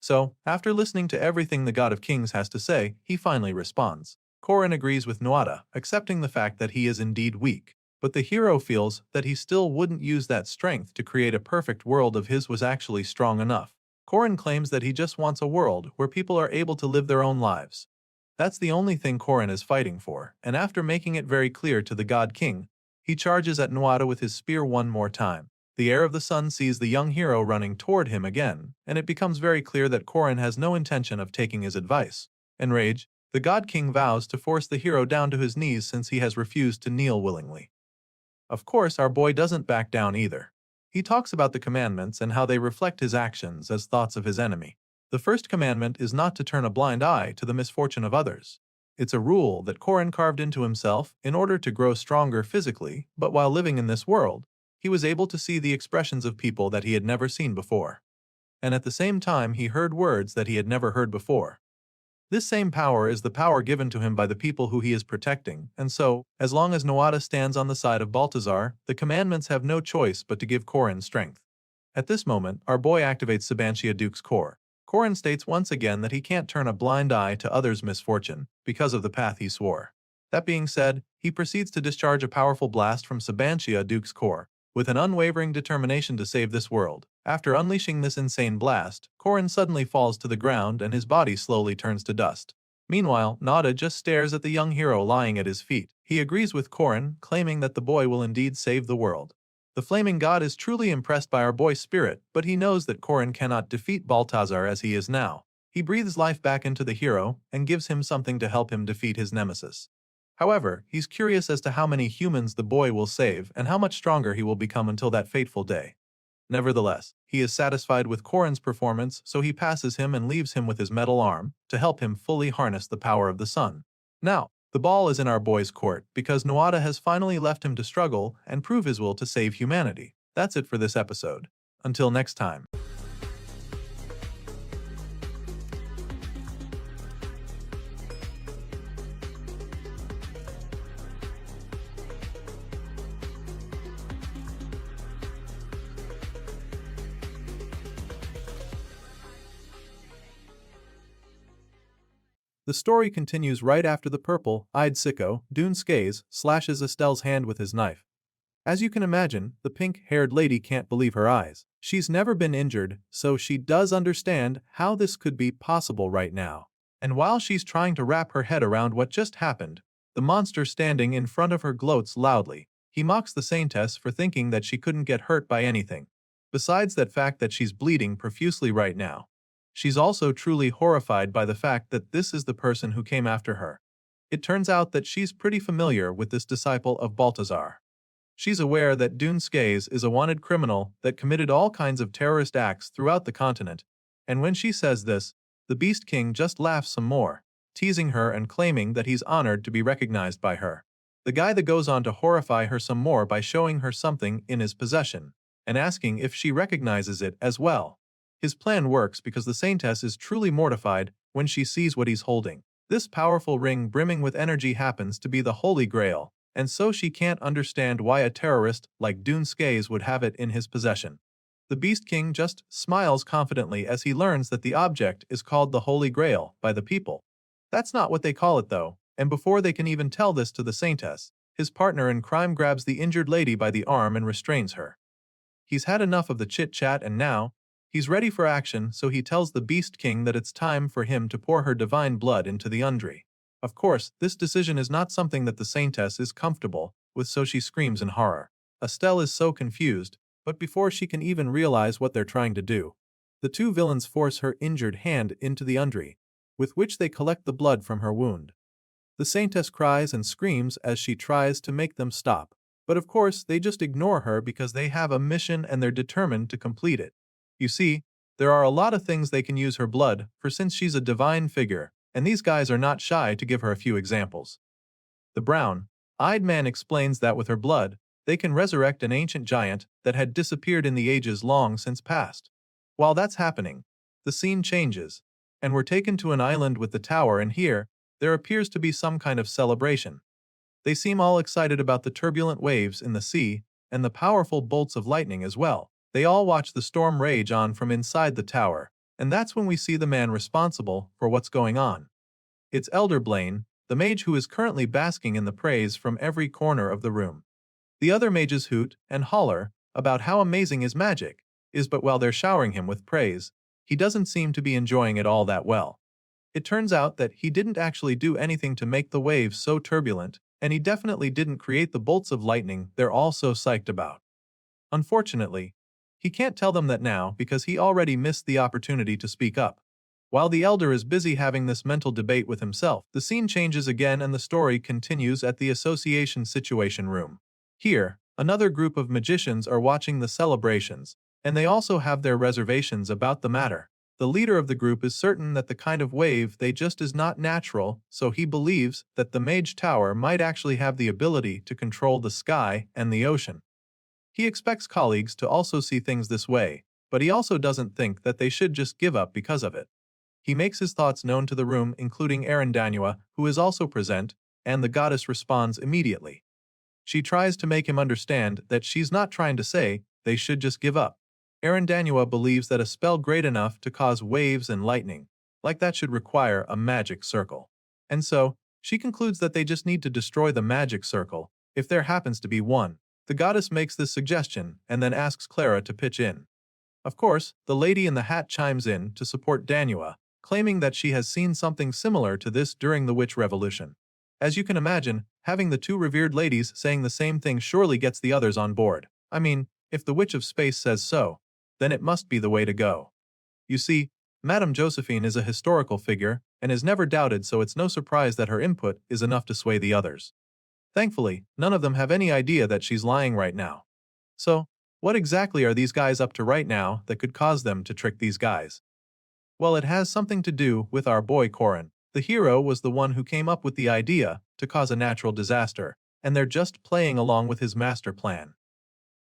So, after listening to everything the God of Kings has to say, he finally responds. Korin agrees with Noada, accepting the fact that he is indeed weak. But the hero feels that he still wouldn't use that strength to create a perfect world of his was actually strong enough. Korin claims that he just wants a world where people are able to live their own lives. That's the only thing Korin is fighting for, and after making it very clear to the God King, he charges at Noada with his spear one more time. The heir of the sun sees the young hero running toward him again, and it becomes very clear that Korin has no intention of taking his advice. Enraged, the God King vows to force the hero down to his knees since he has refused to kneel willingly. Of course, our boy doesn't back down either. He talks about the commandments and how they reflect his actions as thoughts of his enemy. The first commandment is not to turn a blind eye to the misfortune of others. It's a rule that Korin carved into himself in order to grow stronger physically, but while living in this world, he was able to see the expressions of people that he had never seen before. And at the same time, he heard words that he had never heard before. This same power is the power given to him by the people who he is protecting, and so, as long as Noada stands on the side of Baltazar, the commandments have no choice but to give Korin strength. At this moment, our boy activates Sabantia Duke's core. Korin states once again that he can't turn a blind eye to others' misfortune, because of the path he swore. That being said, he proceeds to discharge a powerful blast from Sabantia Duke's core, with an unwavering determination to save this world. After unleashing this insane blast, Korin suddenly falls to the ground and his body slowly turns to dust. Meanwhile, Noada just stares at the young hero lying at his feet. He agrees with Korin, claiming that the boy will indeed save the world. The flaming god is truly impressed by our boy's spirit, but he knows that Korin cannot defeat Baltazar as he is now. He breathes life back into the hero and gives him something to help him defeat his nemesis. However, he's curious as to how many humans the boy will save and how much stronger he will become until that fateful day. Nevertheless, he is satisfied with Korin's performance, so he passes him and leaves him with his metal arm to help him fully harness the power of the sun. Now, the ball is in our boy's court because Noada has finally left him to struggle and prove his will to save humanity. That's it for this episode. Until next time. The story continues right after the purple-eyed sicko, Dune Skaze, slashes Estelle's hand with his knife. As you can imagine, the pink-haired lady can't believe her eyes. She's never been injured, so she does understand how this could be possible right now. And while she's trying to wrap her head around what just happened, the monster standing in front of her gloats loudly. He mocks the saintess for thinking that she couldn't get hurt by anything. Besides that fact that she's bleeding profusely right now, she's also truly horrified by the fact that this is the person who came after her. It turns out that she's pretty familiar with this disciple of Baltazar. She's aware that Dune Skaze is a wanted criminal that committed all kinds of terrorist acts throughout the continent, and when she says this, the Beast King just laughs some more, teasing her and claiming that he's honored to be recognized by her. The guy that goes on to horrify her some more by showing her something in his possession, and asking if she recognizes it as well. His plan works because the saintess is truly mortified when she sees what he's holding. This powerful ring brimming with energy happens to be the Holy Grail, and so she can't understand why a terrorist like Dunskays would have it in his possession. The Beast King just smiles confidently as he learns that the object is called the Holy Grail by the people. That's not what they call it though, and before they can even tell this to the Saintess, his partner in crime grabs the injured lady by the arm and restrains her. He's had enough of the chit-chat and now, he's ready for action, so he tells the Beast King that it's time for him to pour her divine blood into the Undri. Of course, this decision is not something that the Saintess is comfortable with, so she screams in horror. Estelle is so confused, but before she can even realize what they're trying to do, the two villains force her injured hand into the Undri, with which they collect the blood from her wound. The Saintess cries and screams as she tries to make them stop, but of course they just ignore her because they have a mission and they're determined to complete it. You see, there are a lot of things they can use her blood for since she's a divine figure, and these guys are not shy to give her a few examples. The brown-eyed man explains that with her blood, they can resurrect an ancient giant that had disappeared in the ages long since past. While that's happening, the scene changes, and we're taken to an island with the tower, and here, there appears to be some kind of celebration. They seem all excited about the turbulent waves in the sea, and the powerful bolts of lightning as well. They all watch the storm rage on from inside the tower, and that's when we see the man responsible for what's going on. It's Elder Blaine, the mage who is currently basking in the praise from every corner of the room. The other mages hoot and holler about how amazing his magic is, but while they're showering him with praise, he doesn't seem to be enjoying it all that well. It turns out that he didn't actually do anything to make the waves so turbulent, and he definitely didn't create the bolts of lightning they're all so psyched about. Unfortunately, he can't tell them that now because he already missed the opportunity to speak up. While the elder is busy having this mental debate with himself, the scene changes again and the story continues at the Association Situation Room. Here, another group of magicians are watching the celebrations, and they also have their reservations about the matter. The leader of the group is certain that the kind of wave they just is not natural, so he believes that the Mage Tower might actually have the ability to control the sky and the ocean. He expects colleagues to also see things this way, but he also doesn't think that they should just give up because of it. He makes his thoughts known to the room, including Danua, who is also present, and the goddess responds immediately. She tries to make him understand that she's not trying to say they should just give up. Danua believes that a spell great enough to cause waves and lightning, like that, should require a magic circle. And so, she concludes that they just need to destroy the magic circle, if there happens to be one. The goddess makes this suggestion and then asks Clara to pitch in. Of course, the lady in the hat chimes in to support Danua, claiming that she has seen something similar to this during the Witch Revolution. As you can imagine, having the two revered ladies saying the same thing surely gets the others on board. I mean, if the Witch of Space says so, then it must be the way to go. You see, Madame Josephine is a historical figure and is never doubted, so it's no surprise that her input is enough to sway the others. Thankfully, none of them have any idea that she's lying right now. So, what exactly are these guys up to right now that could cause them to trick these guys? Well, it has something to do with our boy Corin. The hero was the one who came up with the idea to cause a natural disaster, and they're just playing along with his master plan.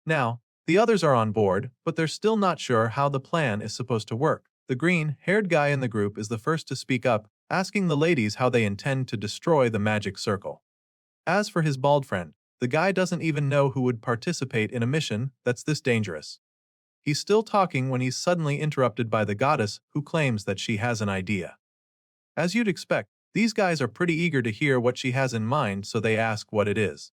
Now, the others are on board, but they're still not sure how the plan is supposed to work. The green-haired guy in the group is the first to speak up, asking the ladies how they intend to destroy the magic circle. As for his bald friend, the guy doesn't even know who would participate in a mission that's this dangerous. He's still talking when he's suddenly interrupted by the goddess, who claims that she has an idea. As you'd expect, these guys are pretty eager to hear what she has in mind, so they ask what it is.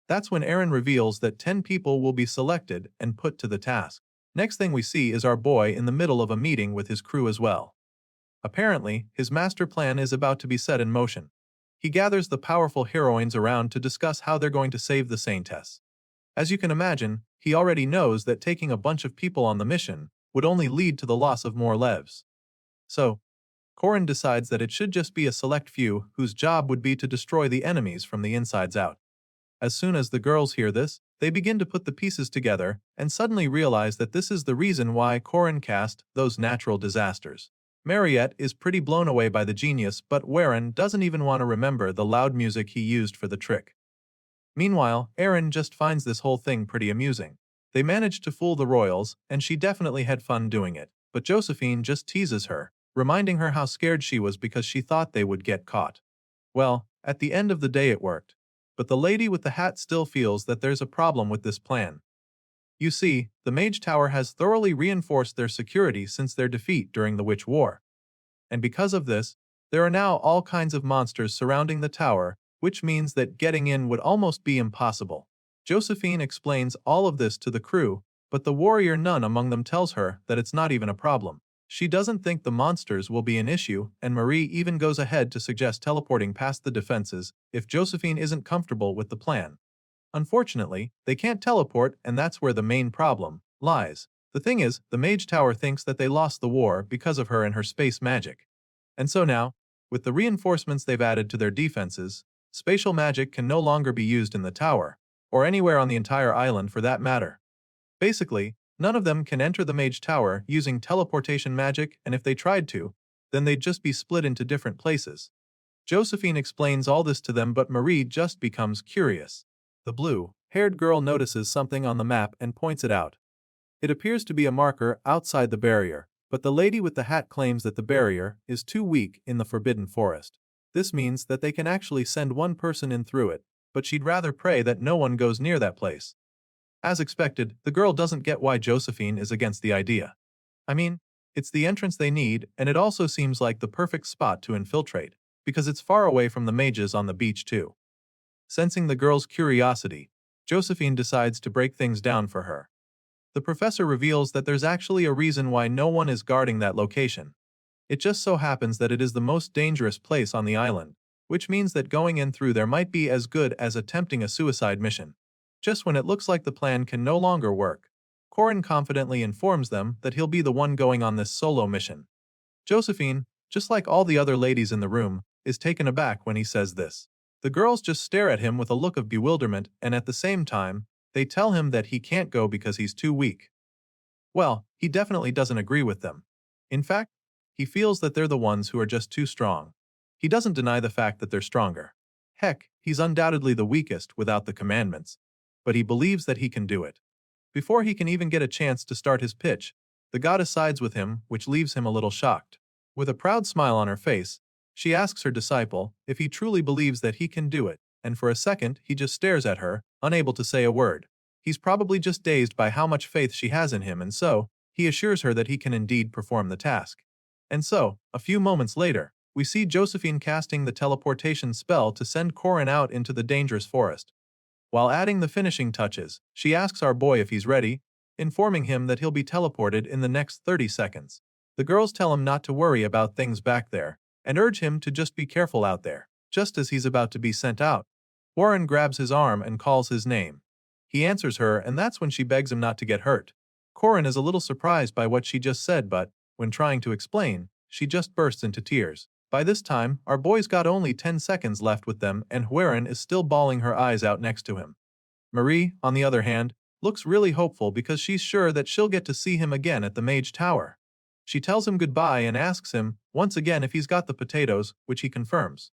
That's when Aaron reveals that 10 people will be selected and put to the task. Next thing we see is our boy in the middle of a meeting with his crew as well. Apparently, his master plan is about to be set in motion. He gathers the powerful heroines around to discuss how they're going to save the Saintess. As you can imagine, he already knows that taking a bunch of people on the mission would only lead to the loss of more lives. So, Corin decides that it should just be a select few whose job would be to destroy the enemies from the insides out. As soon as the girls hear this, they begin to put the pieces together and suddenly realize that this is the reason why Corin cast those natural disasters. Mariette is pretty blown away by the genius, but Warren doesn't even want to remember the loud music he used for the trick. Meanwhile, Aaron just finds this whole thing pretty amusing. They managed to fool the royals, and she definitely had fun doing it, but Josephine just teases her, reminding her how scared she was because she thought they would get caught. Well, at the end of the day it worked. But the lady with the hat still feels that there's a problem with this plan. You see, the Mage Tower has thoroughly reinforced their security since their defeat during the Witch War. And because of this, there are now all kinds of monsters surrounding the tower, which means that getting in would almost be impossible. Josephine explains all of this to the crew, but the warrior nun among them tells her that it's not even a problem. She doesn't think the monsters will be an issue, and Marie even goes ahead to suggest teleporting past the defenses if Josephine isn't comfortable with the plan. Unfortunately, they can't teleport, and that's where the main problem lies. The thing is, the Mage Tower thinks that they lost the war because of her and her space magic. And so now, with the reinforcements they've added to their defenses, spatial magic can no longer be used in the tower, or anywhere on the entire island for that matter. Basically, none of them can enter the Mage Tower using teleportation magic, and if they tried to, then they'd just be split into different places. Josephine explains all this to them, but Marie just becomes curious. The blue-haired girl notices something on the map and points it out. It appears to be a marker outside the barrier, but the lady with the hat claims that the barrier is too weak in the Forbidden Forest. This means that they can actually send one person in through it, but she'd rather pray that no one goes near that place. As expected, the girl doesn't get why Josephine is against the idea. I mean, it's the entrance they need, and it also seems like the perfect spot to infiltrate, because it's far away from the mages on the beach too. Sensing the girl's curiosity, Josephine decides to break things down for her. The professor reveals that there's actually a reason why no one is guarding that location. It just so happens that it is the most dangerous place on the island, which means that going in through there might be as good as attempting a suicide mission. Just when it looks like the plan can no longer work, Corin confidently informs them that he'll be the one going on this solo mission. Josephine, just like all the other ladies in the room, is taken aback when he says this. The girls just stare at him with a look of bewilderment, and at the same time, they tell him that he can't go because he's too weak. Well, he definitely doesn't agree with them. In fact, he feels that they're the ones who are just too strong. He doesn't deny the fact that they're stronger. Heck, he's undoubtedly the weakest without the commandments, but he believes that he can do it. Before he can even get a chance to start his pitch, the goddess sides with him, which leaves him a little shocked. With a proud smile on her face, she asks her disciple if he truly believes that he can do it, and for a second he just stares at her, unable to say a word. He's probably just dazed by how much faith she has in him, and so, he assures her that he can indeed perform the task. And so, a few moments later, we see Josephine casting the teleportation spell to send Corin out into the dangerous forest. While adding the finishing touches, she asks our boy if he's ready, informing him that he'll be teleported in the next 30 seconds. The girls tell him not to worry about things back there, and urge him to just be careful out there. Just as he's about to be sent out, Warren grabs his arm and calls his name. He answers her, and that's when she begs him not to get hurt. Corin is a little surprised by what she just said, but, when trying to explain, she just bursts into tears. By this time, our boy's got only 10 seconds left with them, and Warren is still bawling her eyes out next to him. Marie, on the other hand, looks really hopeful because she's sure that she'll get to see him again at the Mage Tower. She tells him goodbye and asks him, once again, if he's got the potatoes, which he confirms.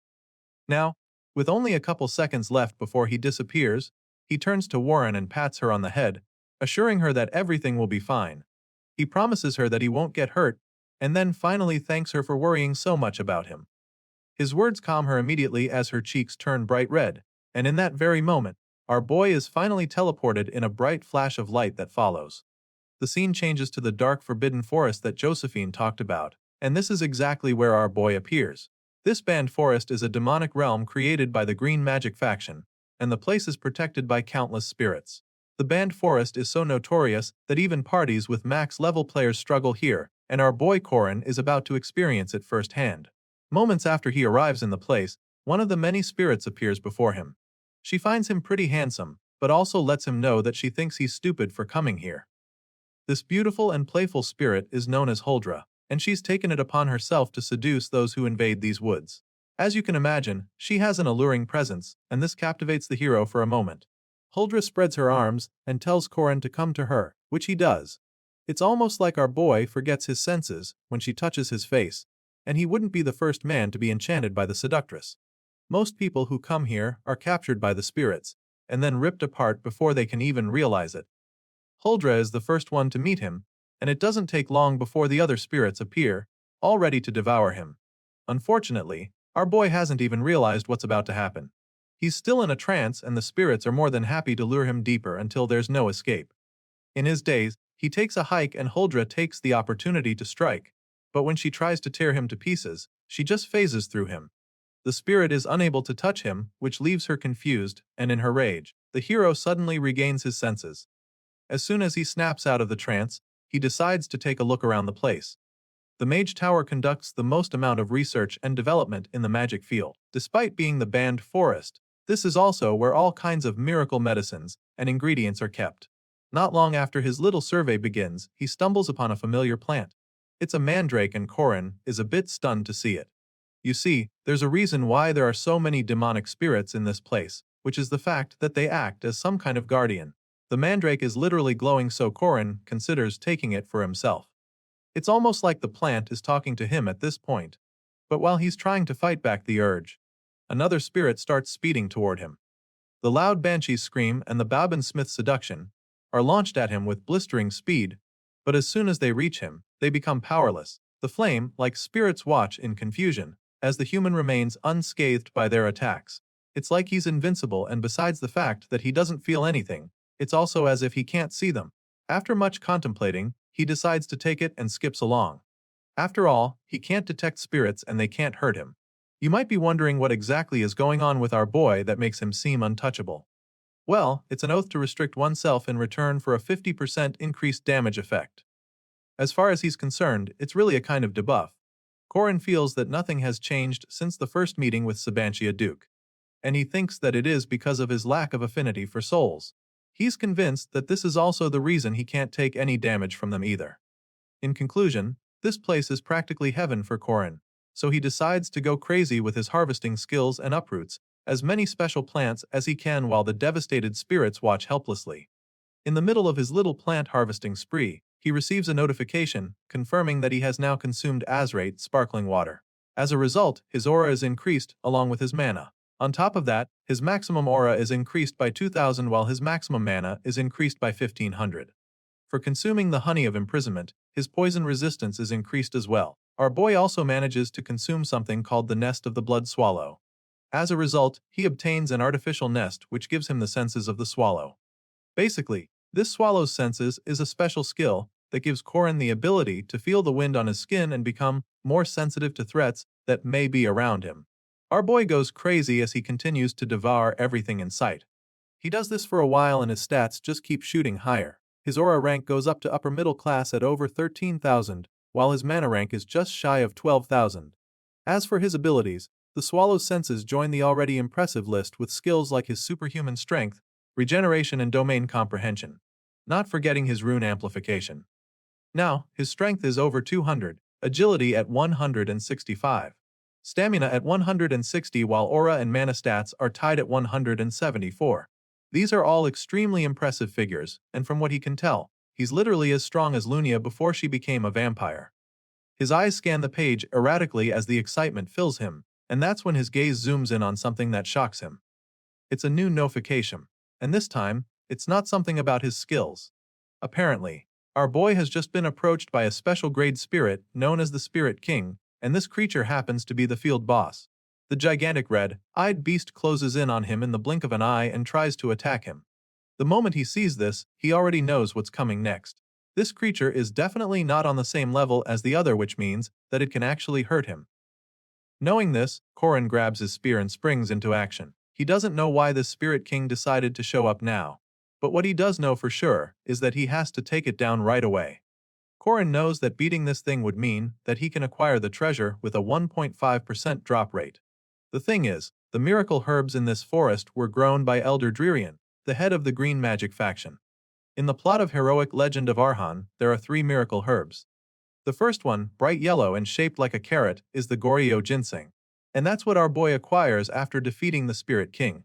Now, with only a couple seconds left before he disappears, he turns to Warren and pats her on the head, assuring her that everything will be fine. He promises her that he won't get hurt, and then finally thanks her for worrying so much about him. His words calm her immediately as her cheeks turn bright red, and in that very moment, our boy is finally teleported in a bright flash of light that follows. The scene changes to the dark forbidden forest that Josephine talked about, and this is exactly where our boy appears. This banned forest is a demonic realm created by the Green Magic faction, and the place is protected by countless spirits. The banned forest is so notorious that even parties with max-level players struggle here, and our boy Corin is about to experience it firsthand. Moments after he arrives in the place, one of the many spirits appears before him. She finds him pretty handsome, but also lets him know that she thinks he's stupid for coming here. This beautiful and playful spirit is known as Huldra, and she's taken it upon herself to seduce those who invade these woods. As you can imagine, she has an alluring presence, and this captivates the hero for a moment. Huldra spreads her arms and tells Corin to come to her, which he does. It's almost like our boy forgets his senses when she touches his face, and he wouldn't be the first man to be enchanted by the seductress. Most people who come here are captured by the spirits, and then ripped apart before they can even realize it. Huldra is the first one to meet him, and it doesn't take long before the other spirits appear, all ready to devour him. Unfortunately, our boy hasn't even realized what's about to happen. He's still in a trance and the spirits are more than happy to lure him deeper until there's no escape. In his daze, he takes a hike and Huldra takes the opportunity to strike, but when she tries to tear him to pieces, she just phases through him. The spirit is unable to touch him, which leaves her confused, and in her rage, the hero suddenly regains his senses. As soon as he snaps out of the trance, he decides to take a look around the place. The Mage Tower conducts the most amount of research and development in the magic field. Despite being the banned forest, this is also where all kinds of miracle medicines and ingredients are kept. Not long after his little survey begins, he stumbles upon a familiar plant. It's a mandrake and Korin is a bit stunned to see it. You see, there's a reason why there are so many demonic spirits in this place, which is the fact that they act as some kind of guardian. The mandrake is literally glowing, so Korin considers taking it for himself. It's almost like the plant is talking to him at this point. But while he's trying to fight back the urge, another spirit starts speeding toward him. The loud banshee's scream and the Bourbon Smith's seduction are launched at him with blistering speed, but as soon as they reach him, they become powerless. The flame-like spirits watch in confusion, as the human remains unscathed by their attacks. It's like he's invincible, and besides the fact that he doesn't feel anything, it's also as if he can't see them. After much contemplating, he decides to take it and skips along. After all, he can't detect spirits and they can't hurt him. You might be wondering what exactly is going on with our boy that makes him seem untouchable. Well, it's an oath to restrict oneself in return for a 50% increased damage effect. As far as he's concerned, it's really a kind of debuff. Korin feels that nothing has changed since the first meeting with Sabantia Duke, and he thinks that it is because of his lack of affinity for souls. He's convinced that this is also the reason he can't take any damage from them either. In conclusion, this place is practically heaven for Korin, so he decides to go crazy with his harvesting skills and uproots as many special plants as he can while the devastated spirits watch helplessly. In the middle of his little plant harvesting spree, he receives a notification confirming that he has now consumed Azrate sparkling water. As a result, his aura is increased along with his mana. On top of that, his maximum aura is increased by 2,000 while his maximum mana is increased by 1,500. For consuming the honey of imprisonment, his poison resistance is increased as well. Our boy also manages to consume something called the nest of the blood swallow. As a result, he obtains an artificial nest which gives him the senses of the swallow. Basically, this swallow's senses is a special skill that gives Korin the ability to feel the wind on his skin and become more sensitive to threats that may be around him. Our boy goes crazy as he continues to devour everything in sight. He does this for a while and his stats just keep shooting higher. His aura rank goes up to upper middle class at over 13,000, while his mana rank is just shy of 12,000. As for his abilities, the swallow's senses join the already impressive list with skills like his superhuman strength, regeneration and domain comprehension, not forgetting his rune amplification. Now, his strength is over 200, agility at 165, stamina at 160 while aura and mana stats are tied at 174. These are all extremely impressive figures, and from what he can tell, he's literally as strong as Lunia before she became a vampire. His eyes scan the page erratically as the excitement fills him, and that's when his gaze zooms in on something that shocks him. It's a new notification, and this time, it's not something about his skills. Apparently, our boy has just been approached by a special grade spirit known as the Spirit King, and this creature happens to be the field boss. The gigantic red-eyed beast closes in on him in the blink of an eye and tries to attack him. The moment he sees this, he already knows what's coming next. This creature is definitely not on the same level as the other, which means that it can actually hurt him. Knowing this, Korin grabs his spear and springs into action. He doesn't know why the Spirit King decided to show up now, but what he does know for sure is that he has to take it down right away. Korin knows that beating this thing would mean that he can acquire the treasure with a 1.5% drop rate. The thing is, the miracle herbs in this forest were grown by Elder Dririan, the head of the green magic faction. In the plot of Heroic Legend of Arhan, there are 3 miracle herbs. The first one, bright yellow and shaped like a carrot, is the Goryo ginseng. And that's what our boy acquires after defeating the Spirit King.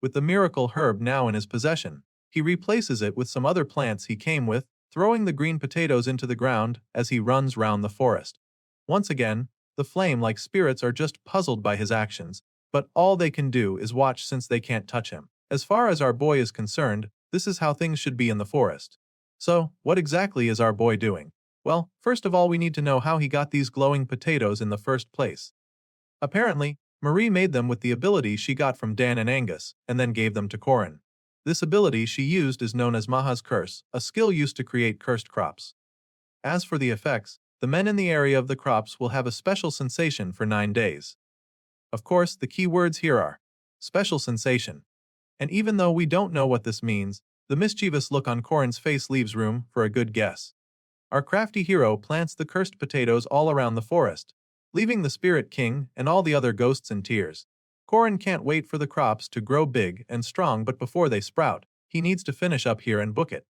With the miracle herb now in his possession, he replaces it with some other plants he came with, throwing the green potatoes into the ground as he runs round the forest. Once again, the flame-like spirits are just puzzled by his actions, but all they can do is watch since they can't touch him. As far as our boy is concerned, this is how things should be in the forest. So, what exactly is our boy doing? Well, first of all we need to know how he got these glowing potatoes in the first place. Apparently, Marie made them with the ability she got from Dan and Angus, and then gave them to Corin. This ability she used is known as Maha's Curse, a skill used to create cursed crops. As for the effects, the men in the area of the crops will have a special sensation for 9 days. Of course, the key words here are special sensation. And even though we don't know what this means, the mischievous look on Corin's face leaves room for a good guess. Our crafty hero plants the cursed potatoes all around the forest, leaving the Spirit King and all the other ghosts in tears. Corin can't wait for the crops to grow big and strong, but before they sprout, he needs to finish up here and book it.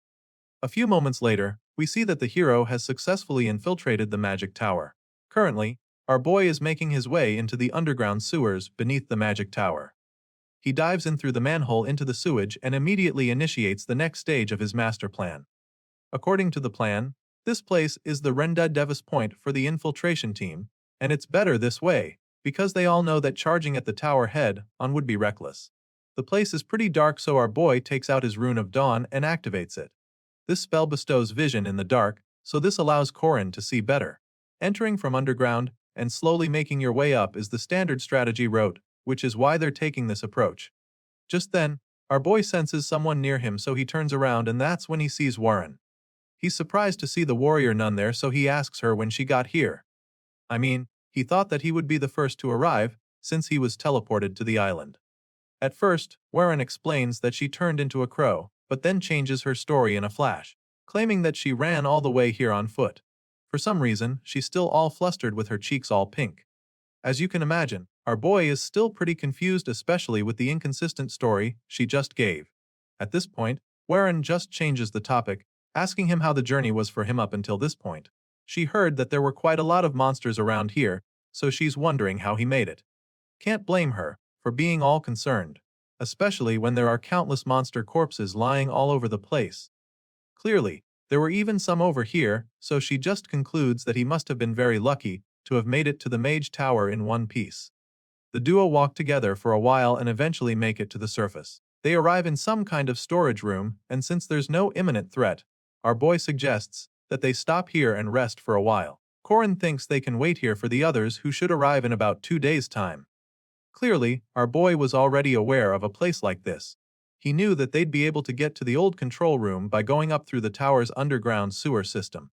A few moments later, we see that the hero has successfully infiltrated the magic tower. Currently, our boy is making his way into the underground sewers beneath the magic tower. He dives in through the manhole into the sewage and immediately initiates the next stage of his master plan. According to the plan, this place is the Renda Devis point for the infiltration team, and it's better this way, because they all know that charging at the tower head on would be reckless. The place is pretty dark, so our boy takes out his Rune of Dawn and activates it. This spell bestows vision in the dark, so this allows Corin to see better. Entering from underground and slowly making your way up is the standard strategy route, which is why they're taking this approach. Just then, our boy senses someone near him, so he turns around, and that's when he sees Warren. He's surprised to see the warrior nun there, so he asks her when she got here. I mean, he thought that he would be the first to arrive, since he was teleported to the island. At first, Warren explains that she turned into a crow, but then changes her story in a flash, claiming that she ran all the way here on foot. For some reason, she's still all flustered with her cheeks all pink. As you can imagine, our boy is still pretty confused, especially with the inconsistent story she just gave. At this point, Warren just changes the topic, asking him how the journey was for him up until this point. She heard that there were quite a lot of monsters around here, so she's wondering how he made it. Can't blame her for being all concerned, especially when there are countless monster corpses lying all over the place. Clearly, there were even some over here, so she just concludes that he must have been very lucky to have made it to the Mage Tower in one piece. The duo walk together for a while and eventually make it to the surface. They arrive in some kind of storage room, and since there's no imminent threat, our boy suggests that they stop here and rest for a while. Corin thinks they can wait here for the others, who should arrive in about 2 days' time. Clearly, our boy was already aware of a place like this. He knew that they'd be able to get to the old control room by going up through the tower's underground sewer system.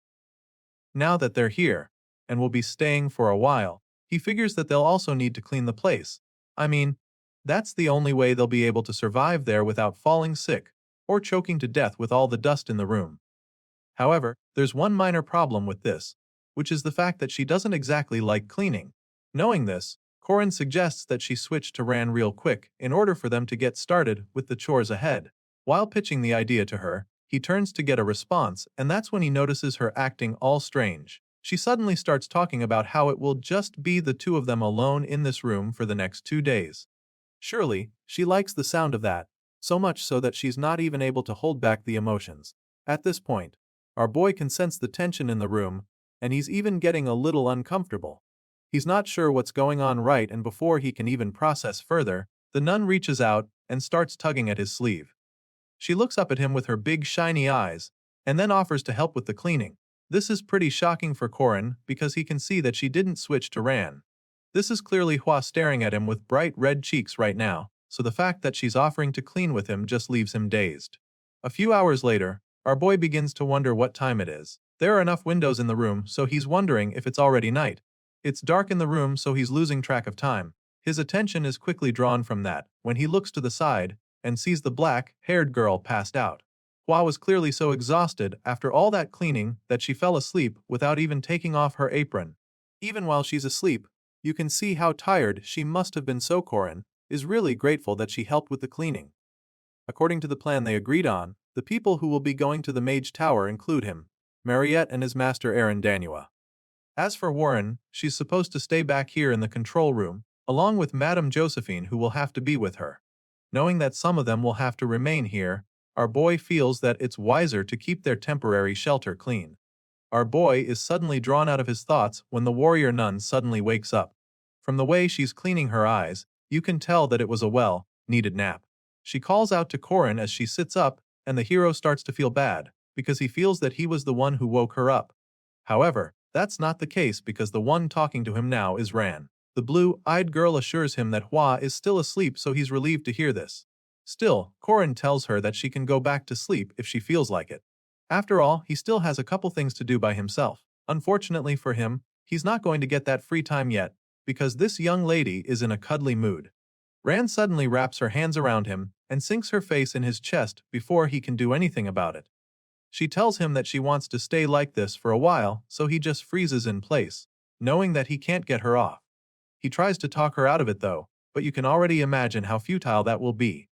Now that they're here, and will be staying for a while, he figures that they'll also need to clean the place. I mean, that's the only way they'll be able to survive there without falling sick or choking to death with all the dust in the room. However, there's one minor problem with this, which is the fact that she doesn't exactly like cleaning. Knowing this, Corin suggests that she switch to Ran real quick in order for them to get started with the chores ahead. While pitching the idea to her, he turns to get a response, and that's when he notices her acting all strange. She suddenly starts talking about how it will just be the two of them alone in this room for the next 2 days. Surely, she likes the sound of that, so much so that she's not even able to hold back the emotions. At this point, our boy can sense the tension in the room, and he's even getting a little uncomfortable. He's not sure what's going on right, and before he can even process further, the nun reaches out and starts tugging at his sleeve. She looks up at him with her big shiny eyes, and then offers to help with the cleaning. This is pretty shocking for Corin because he can see that she didn't switch to Ran. This is clearly Hua staring at him with bright red cheeks right now, so the fact that she's offering to clean with him just leaves him dazed. A few hours later, our boy begins to wonder what time it is. There are enough windows in the room, so he's wondering if it's already night. It's dark in the room, so he's losing track of time. His attention is quickly drawn from that when he looks to the side and sees the black-haired girl passed out. Hua was clearly so exhausted after all that cleaning that she fell asleep without even taking off her apron. Even while she's asleep, you can see how tired she must have been, so Corin is really grateful that she helped with the cleaning. According to the plan they agreed on, the people who will be going to the Mage Tower include him, Mariette, and his master Aaron Danua. As for Warren, she's supposed to stay back here in the control room, along with Madame Josephine, who will have to be with her. Knowing that some of them will have to remain here, our boy feels that it's wiser to keep their temporary shelter clean. Our boy is suddenly drawn out of his thoughts when the warrior nun suddenly wakes up. From the way she's cleaning her eyes, you can tell that it was a well-needed nap. She calls out to Corin as she sits up, and the hero starts to feel bad, because he feels that he was the one who woke her up. However, that's not the case because the one talking to him now is Ran. The blue-eyed girl assures him that Hua is still asleep, so he's relieved to hear this. Still, Korin tells her that she can go back to sleep if she feels like it. After all, he still has a couple things to do by himself. Unfortunately for him, he's not going to get that free time yet, because this young lady is in a cuddly mood. Ran suddenly wraps her hands around him and sinks her face in his chest before he can do anything about it. She tells him that she wants to stay like this for a while, so he just freezes in place, knowing that he can't get her off. He tries to talk her out of it though, but you can already imagine how futile that will be.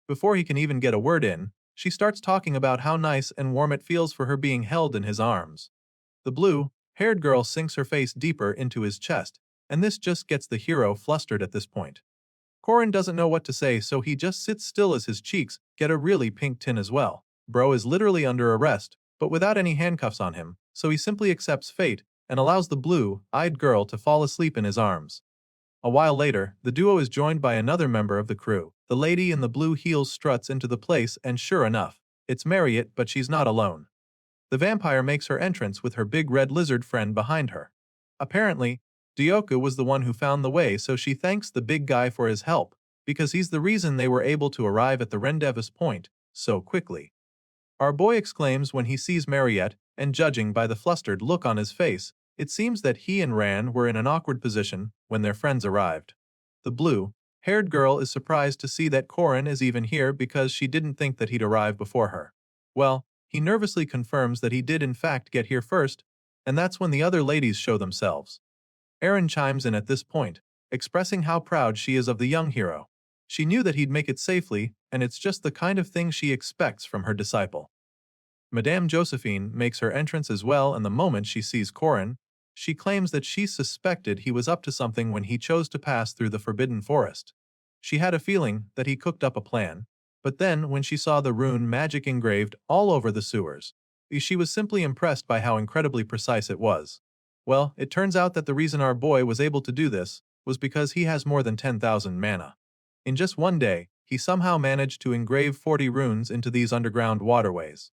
Before he can even get a word in, she starts talking about how nice and warm it feels for her being held in his arms. The blue-haired girl sinks her face deeper into his chest, and this just gets the hero flustered at this point. Korin doesn't know what to say, so he just sits still as his cheeks get a really pink tint as well. Bro is literally under arrest, but without any handcuffs on him, so he simply accepts fate and allows the blue-eyed girl to fall asleep in his arms. A while later, the duo is joined by another member of the crew. The lady in the blue heels struts into the place, and sure enough, it's Marriott, but she's not alone. The vampire makes her entrance with her big red lizard friend behind her. Apparently, Dyoku was the one who found the way, so she thanks the big guy for his help, because he's the reason they were able to arrive at the Rendevis point so quickly. Our boy exclaims when he sees Marriott, and judging by the flustered look on his face, it seems that he and Ran were in an awkward position when their friends arrived. The blue-haired girl is surprised to see that Korin is even here because she didn't think that he'd arrive before her. Well, he nervously confirms that he did in fact get here first, and that's when the other ladies show themselves. Erin chimes in at this point, expressing how proud she is of the young hero. She knew that he'd make it safely, and it's just the kind of thing she expects from her disciple. Madame Josephine makes her entrance as well, and the moment she sees Korin, she claims that she suspected he was up to something when he chose to pass through the Forbidden Forest. She had a feeling that he cooked up a plan, but then when she saw the rune magic engraved all over the sewers, she was simply impressed by how incredibly precise it was. Well, it turns out that the reason our boy was able to do this was because he has more than 10,000 mana. In just one day, he somehow managed to engrave 40 runes into these underground waterways.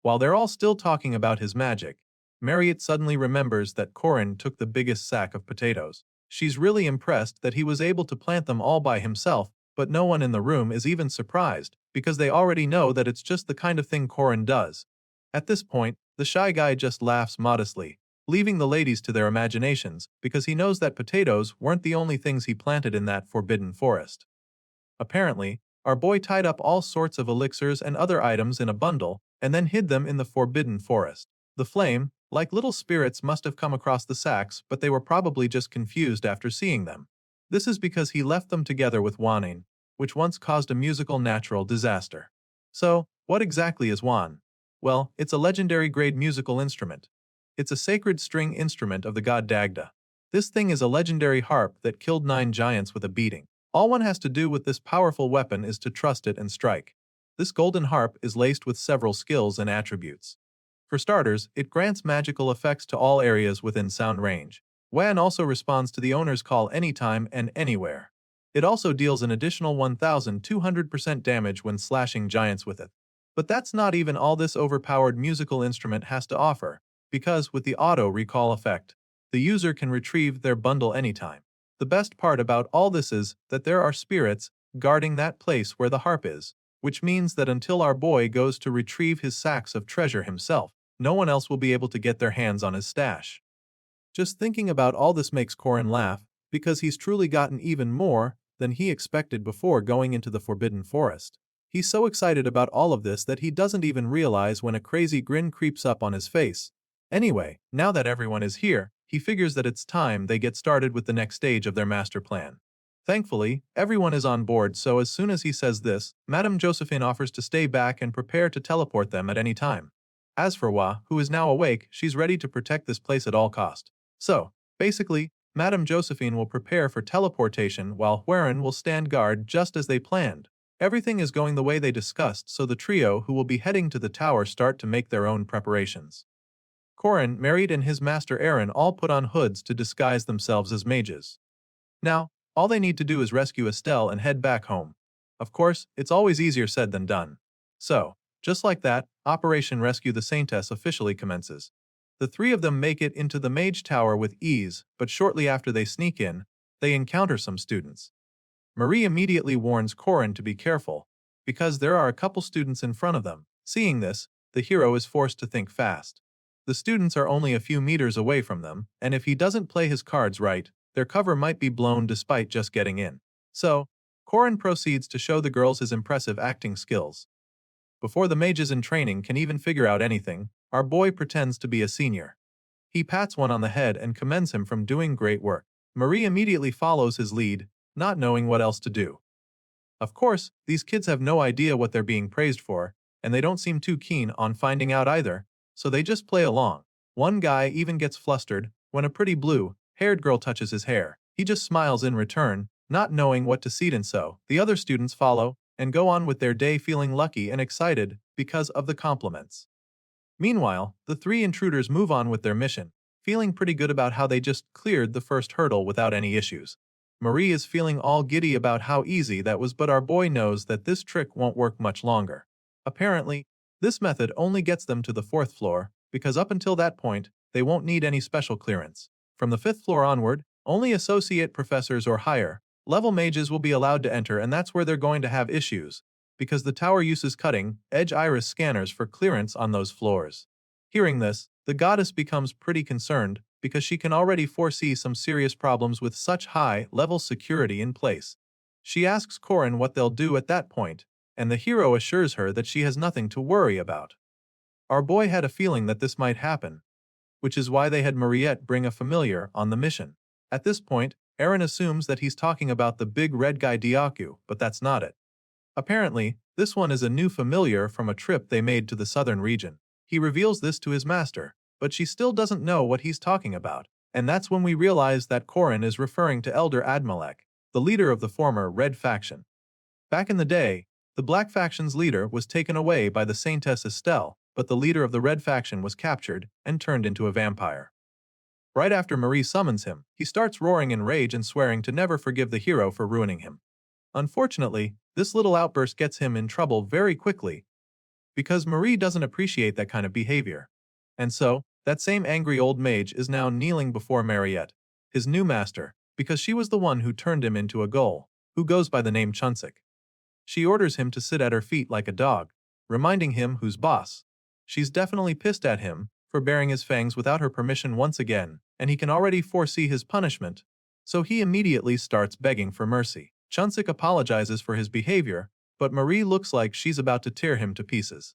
While they're all still talking about his magic, Marriott suddenly remembers that Korin took the biggest sack of potatoes. She's really impressed that he was able to plant them all by himself, but no one in the room is even surprised, because they already know that it's just the kind of thing Korin does. At this point, the shy guy just laughs modestly, leaving the ladies to their imaginations, because he knows that potatoes weren't the only things he planted in that forbidden forest. Apparently, our boy tied up all sorts of elixirs and other items in a bundle, and then hid them in the forbidden forest. The flame, like little spirits, must have come across the sacks, but they were probably just confused after seeing them. This is because he left them together with Wanin, which once caused a musical natural disaster. So, what exactly is Wan? Well, it's a legendary grade musical instrument. It's a sacred string instrument of the god Dagda. This thing is a legendary harp that killed 9 giants with a beating. All one has to do with this powerful weapon is to trust it and strike. This golden harp is laced with several skills and attributes. For starters, it grants magical effects to all areas within sound range. Wan also responds to the owner's call anytime and anywhere. It also deals an additional 1,200% damage when slashing giants with it. But that's not even all this overpowered musical instrument has to offer, because with the auto-recall effect, the user can retrieve their bundle anytime. The best part about all this is that there are spirits guarding that place where the harp is, which means that until our boy goes to retrieve his sacks of treasure himself, no one else will be able to get their hands on his stash. Just thinking about all this makes Korin laugh, because he's truly gotten even more than he expected before going into the Forbidden Forest. He's so excited about all of this that he doesn't even realize when a crazy grin creeps up on his face. Anyway, now that everyone is here, he figures that it's time they get started with the next stage of their master plan. Thankfully, everyone is on board, so as soon as he says this, Madame Josephine offers to stay back and prepare to teleport them at any time. As for Hua, who is now awake, she's ready to protect this place at all cost. So, basically, Madame Josephine will prepare for teleportation while Huaren will stand guard just as they planned. Everything is going the way they discussed, so the trio who will be heading to the tower start to make their own preparations. Korin, Marriott, and his master Aaron all put on hoods to disguise themselves as mages. Now, all they need to do is rescue Estelle and head back home. Of course, it's always easier said than done. So, just like that, Operation Rescue the Saintess officially commences. The three of them make it into the mage tower with ease, but shortly after they sneak in, they encounter some students. Marie immediately warns Corin to be careful, because there are a couple students in front of them. Seeing this, the hero is forced to think fast. The students are only a few meters away from them, and if he doesn't play his cards right, their cover might be blown despite just getting in. So, Corin proceeds to show the girls his impressive acting skills. Before the mages in training can even figure out anything, our boy pretends to be a senior. He pats one on the head and commends him for doing great work. Marie immediately follows his lead, not knowing what else to do. Of course, these kids have no idea what they're being praised for, and they don't seem too keen on finding out either, so they just play along. One guy even gets flustered when a pretty blue-haired girl touches his hair. He just smiles in return, not knowing what to see, and so the other students follow and go on with their day feeling lucky and excited because of the compliments. Meanwhile, the three intruders move on with their mission, feeling pretty good about how they just cleared the first hurdle without any issues. Marie is feeling all giddy about how easy that was, but our boy knows that this trick won't work much longer. Apparently, this method only gets them to the 4th floor, because up until that point, they won't need any special clearance. From the 5th floor onward, only associate professors or higher level mages will be allowed to enter, and that's where they're going to have issues, because the tower uses cutting-edge iris scanners for clearance on those floors. Hearing this, the goddess becomes pretty concerned, because she can already foresee some serious problems with such high-level security in place. She asks Corin what they'll do at that point, and the hero assures her that she has nothing to worry about. Our boy had a feeling that this might happen, which is why they had Mariette bring a familiar on the mission. At this point, Aaron assumes that he's talking about the big red guy Diaku, but that's not it. Apparently, this one is a new familiar from a trip they made to the southern region. He reveals this to his master, but she still doesn't know what he's talking about, and that's when we realize that Corin is referring to Elder Admalek, the leader of the former Red faction. Back in the day, the Black faction's leader was taken away by the Saintess Estelle, but the leader of the Red faction was captured and turned into a vampire. Right after Marie summons him, he starts roaring in rage and swearing to never forgive the hero for ruining him. Unfortunately, this little outburst gets him in trouble very quickly, because Marie doesn't appreciate that kind of behavior. And so, that same angry old mage is now kneeling before Mariette, his new master, because she was the one who turned him into a ghoul, who goes by the name Chunsik. She orders him to sit at her feet like a dog, reminding him who's boss. She's definitely pissed at him for baring his fangs without her permission once again, and he can already foresee his punishment, so he immediately starts begging for mercy. Chunsik apologizes for his behavior, but Marie looks like she's about to tear him to pieces.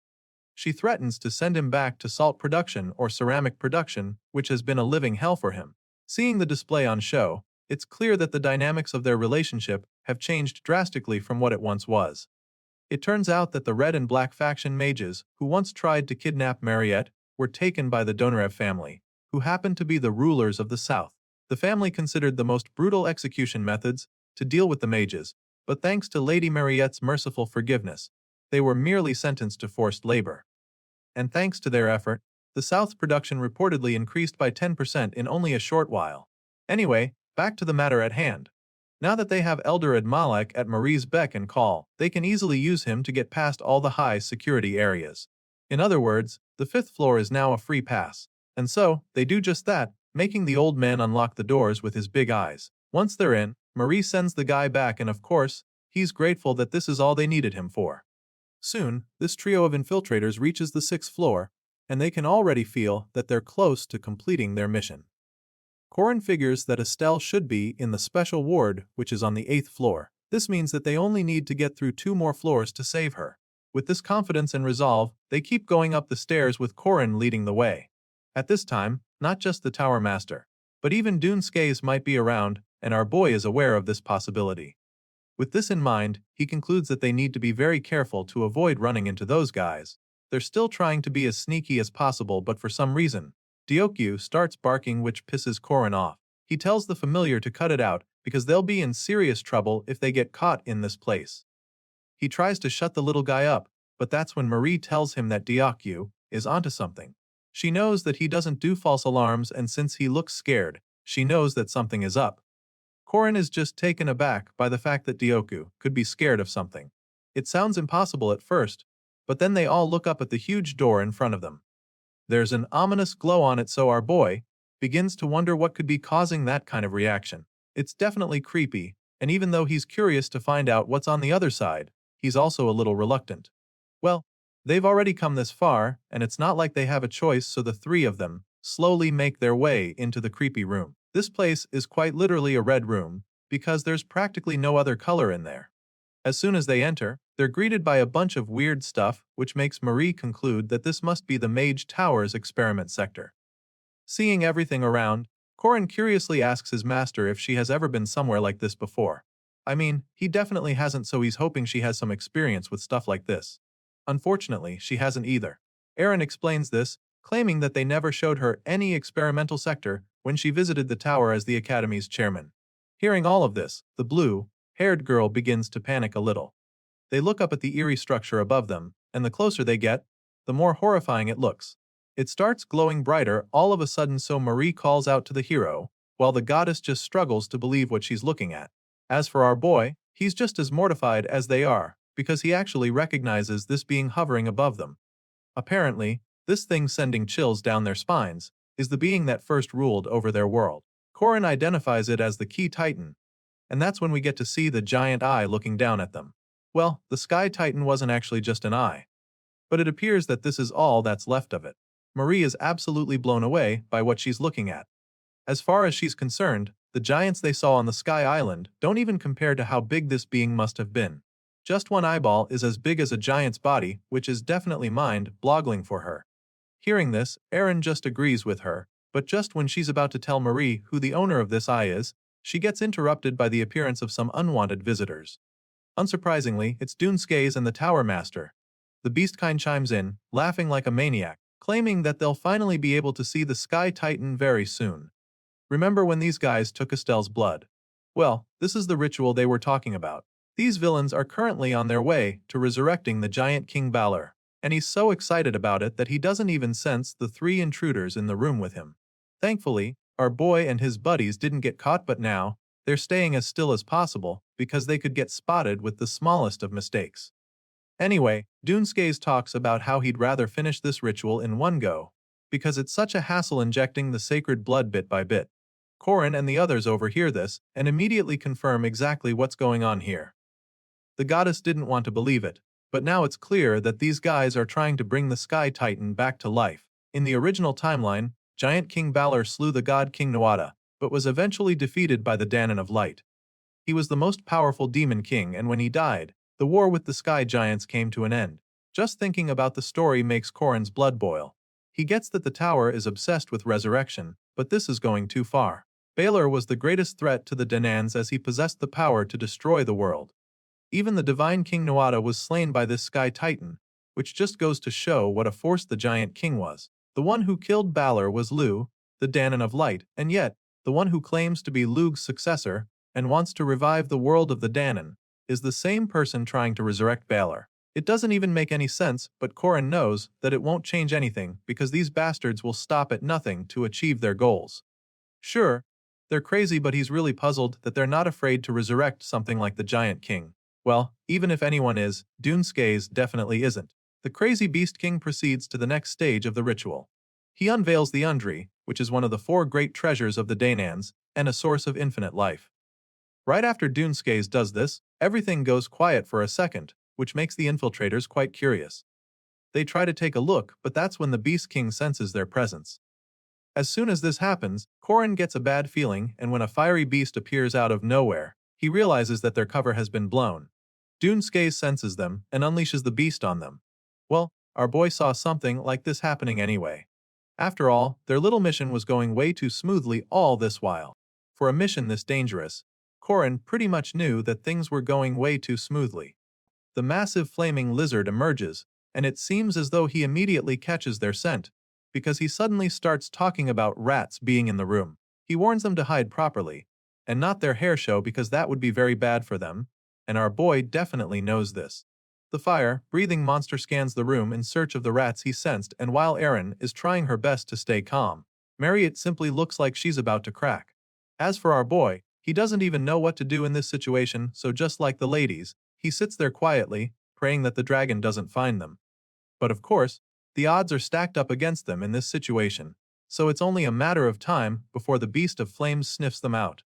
She threatens to send him back to salt production or ceramic production, which has been a living hell for him. Seeing the display on show, it's clear that the dynamics of their relationship have changed drastically from what it once was. It turns out that the Red and Black faction mages who once tried to kidnap Mariette were taken by the Donarev family, who happened to be the rulers of the South. The family considered the most brutal execution methods to deal with the mages, but thanks to Lady Mariette's merciful forgiveness, they were merely sentenced to forced labor. And thanks to their effort, the South's production reportedly increased by 10% in only a short while. Anyway, back to the matter at hand. Now that they have Elder Admalek at Marie's beck and call, they can easily use him to get past all the high security areas. In other words, the 5th floor is now a free pass. And so, they do just that, making the old man unlock the doors with his big eyes. Once they're in, Marie sends the guy back, and of course, he's grateful that this is all they needed him for. Soon, this trio of infiltrators reaches the 6th floor, and they can already feel that they're close to completing their mission. Corin figures that Estelle should be in the special ward, which is on the 8th floor. This means that they only need to get through 2 more floors to save her. With this confidence and resolve, they keep going up the stairs with Corin leading the way. At this time, not just the Tower Master, but even Dune Skays might be around, and our boy is aware of this possibility. With this in mind, he concludes that they need to be very careful to avoid running into those guys. They're still trying to be as sneaky as possible, but for some reason, Diokyu starts barking, which pisses Corin off. He tells the familiar to cut it out because they'll be in serious trouble if they get caught in this place. He tries to shut the little guy up, but that's when Marie tells him that Diokyu is onto something. She knows that he doesn't do false alarms, and since he looks scared, she knows that something is up. Corin is just taken aback by the fact that Diokyu could be scared of something. It sounds impossible at first, but then they all look up at the huge door in front of them. There's an ominous glow on it, so our boy begins to wonder what could be causing that kind of reaction. It's definitely creepy, and even though he's curious to find out what's on the other side, he's also a little reluctant. Well, they've already come this far, and it's not like they have a choice, so the three of them slowly make their way into the creepy room. This place is quite literally a red room, because there's practically no other color in there. As soon as they enter, they're greeted by a bunch of weird stuff, which makes Marie conclude that this must be the Mage Tower's experiment sector. Seeing everything around, Corin curiously asks his master if she has ever been somewhere like this before. I mean, he definitely hasn't, so he's hoping she has some experience with stuff like this. Unfortunately, she hasn't either. Aaron explains this, claiming that they never showed her any experimental sector when she visited the tower as the Academy's chairman. Hearing all of this, the blue-haired girl begins to panic a little. They look up at the eerie structure above them, and the closer they get, the more horrifying it looks. It starts glowing brighter all of a sudden, so Marie calls out to the hero, while the goddess just struggles to believe what she's looking at. As for our boy, he's just as mortified as they are, because he actually recognizes this being hovering above them. Apparently, this thing sending chills down their spines is the being that first ruled over their world. Corin identifies it as the Key Titan, and that's when we get to see the giant eye looking down at them. Well, the Sky Titan wasn't actually just an eye, but it appears that this is all that's left of it. Marie is absolutely blown away by what she's looking at. As far as she's concerned, the giants they saw on the Sky Island don't even compare to how big this being must have been. Just one eyeball is as big as a giant's body, which is definitely mind-boggling for her. Hearing this, Aaron just agrees with her, but just when she's about to tell Marie who the owner of this eye is, she gets interrupted by the appearance of some unwanted visitors. Unsurprisingly, it's Dunskays and the Tower Master. The Beastkind chimes in, laughing like a maniac, claiming that they'll finally be able to see the Sky Titan very soon. Remember when these guys took Estelle's blood? Well, this is the ritual they were talking about. These villains are currently on their way to resurrecting the giant King Balor, and he's so excited about it that he doesn't even sense the three intruders in the room with him. Thankfully, our boy and his buddies didn't get caught, but now, they're staying as still as possible because they could get spotted with the smallest of mistakes. Anyway, Dunskays talks about how he'd rather finish this ritual in one go, because it's such a hassle injecting the sacred blood bit by bit. Corin and the others overhear this and immediately confirm exactly what's going on here. The goddess didn't want to believe it, but now it's clear that these guys are trying to bring the Sky Titan back to life. In the original timeline, Giant King Balor slew the god King Nuada, but was eventually defeated by the Danon of Light. He was the most powerful demon king, and when he died, the war with the Sky Giants came to an end. Just thinking about the story makes Corin's blood boil. He gets that the tower is obsessed with resurrection, but this is going too far. Balor was the greatest threat to the Danans as he possessed the power to destroy the world. Even the divine King Nuada was slain by this Sky Titan, which just goes to show what a force the giant king was. The one who killed Balor was Lu, the Danon of Light, and yet, the one who claims to be Lug's successor and wants to revive the world of the Danon is the same person trying to resurrect Balor. It doesn't even make any sense, but Corin knows that it won't change anything because these bastards will stop at nothing to achieve their goals. Sure, they're crazy, but he's really puzzled that they're not afraid to resurrect something like the Giant King. Well, even if anyone is, Dunskays definitely isn't. The crazy Beast King proceeds to the next stage of the ritual. He unveils the Undri, which is one of the 4 great treasures of the Danans and a source of infinite life. Right after Dunskays does this, everything goes quiet for a second, which makes the infiltrators quite curious. They try to take a look, but that's when the Beast King senses their presence. As soon as this happens, Corin gets a bad feeling, and when a fiery beast appears out of nowhere, he realizes that their cover has been blown. Dunskays senses them and unleashes the beast on them. Well, our boy saw something like this happening anyway. After all, their little mission was going way too smoothly all this while. For a mission this dangerous, Corin pretty much knew that things were going way too smoothly. The massive flaming lizard emerges, and it seems as though he immediately catches their scent, because he suddenly starts talking about rats being in the room. He warns them to hide properly, and not their hair show because that would be very bad for them, and our boy definitely knows this. The fire-breathing monster scans the room in search of the rats he sensed, and while Erin is trying her best to stay calm, Marriott simply looks like she's about to crack. As for our boy, he doesn't even know what to do in this situation, so just like the ladies, he sits there quietly, praying that the dragon doesn't find them. But of course, The odds are stacked up against them in this situation, so it's only a matter of time before the Beast of Flames sniffs them out.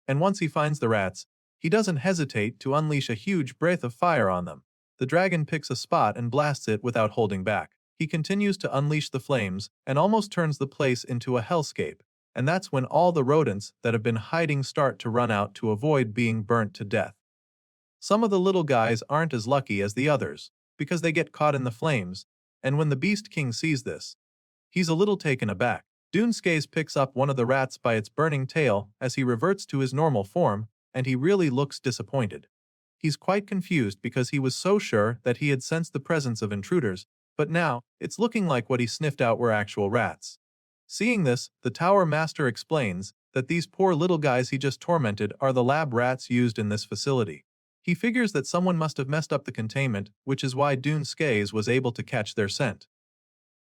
And once he finds the rats, he doesn't hesitate to unleash a huge breath of fire on them. The dragon picks a spot and blasts it without holding back. He continues to unleash the flames and almost turns the place into a hellscape, and that's when all the rodents that have been hiding start to run out to avoid being burnt to death. Some of the little guys aren't as lucky as the others, because they get caught in the flames, and when the Beast King sees this, he's a little taken aback. Dunskays picks up one of the rats by its burning tail as he reverts to his normal form, and he really looks disappointed. He's quite confused because he was so sure that he had sensed the presence of intruders, but now, it's looking like what he sniffed out were actual rats. Seeing this, the Tower Master explains that these poor little guys he just tormented are the lab rats used in this facility. He figures that someone must have messed up the containment, which is why Dunskays was able to catch their scent.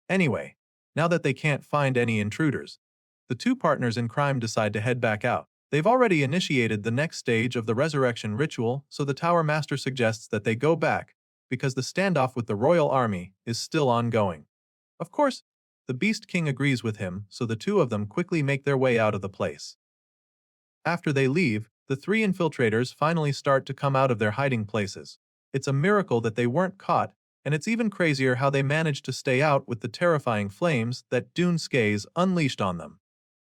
Anyway, now that they can't find any intruders, the two partners in crime decide to head back out. They've already initiated the next stage of the resurrection ritual, so the Tower Master suggests that they go back, because the standoff with the royal army is still ongoing. Of course, the Beast King agrees with him, so the two of them quickly make their way out of the place. After they leave, the three infiltrators finally start to come out of their hiding places. It's a miracle that they weren't caught, and it's even crazier how they managed to stay out with the terrifying flames that Dunskays unleashed on them.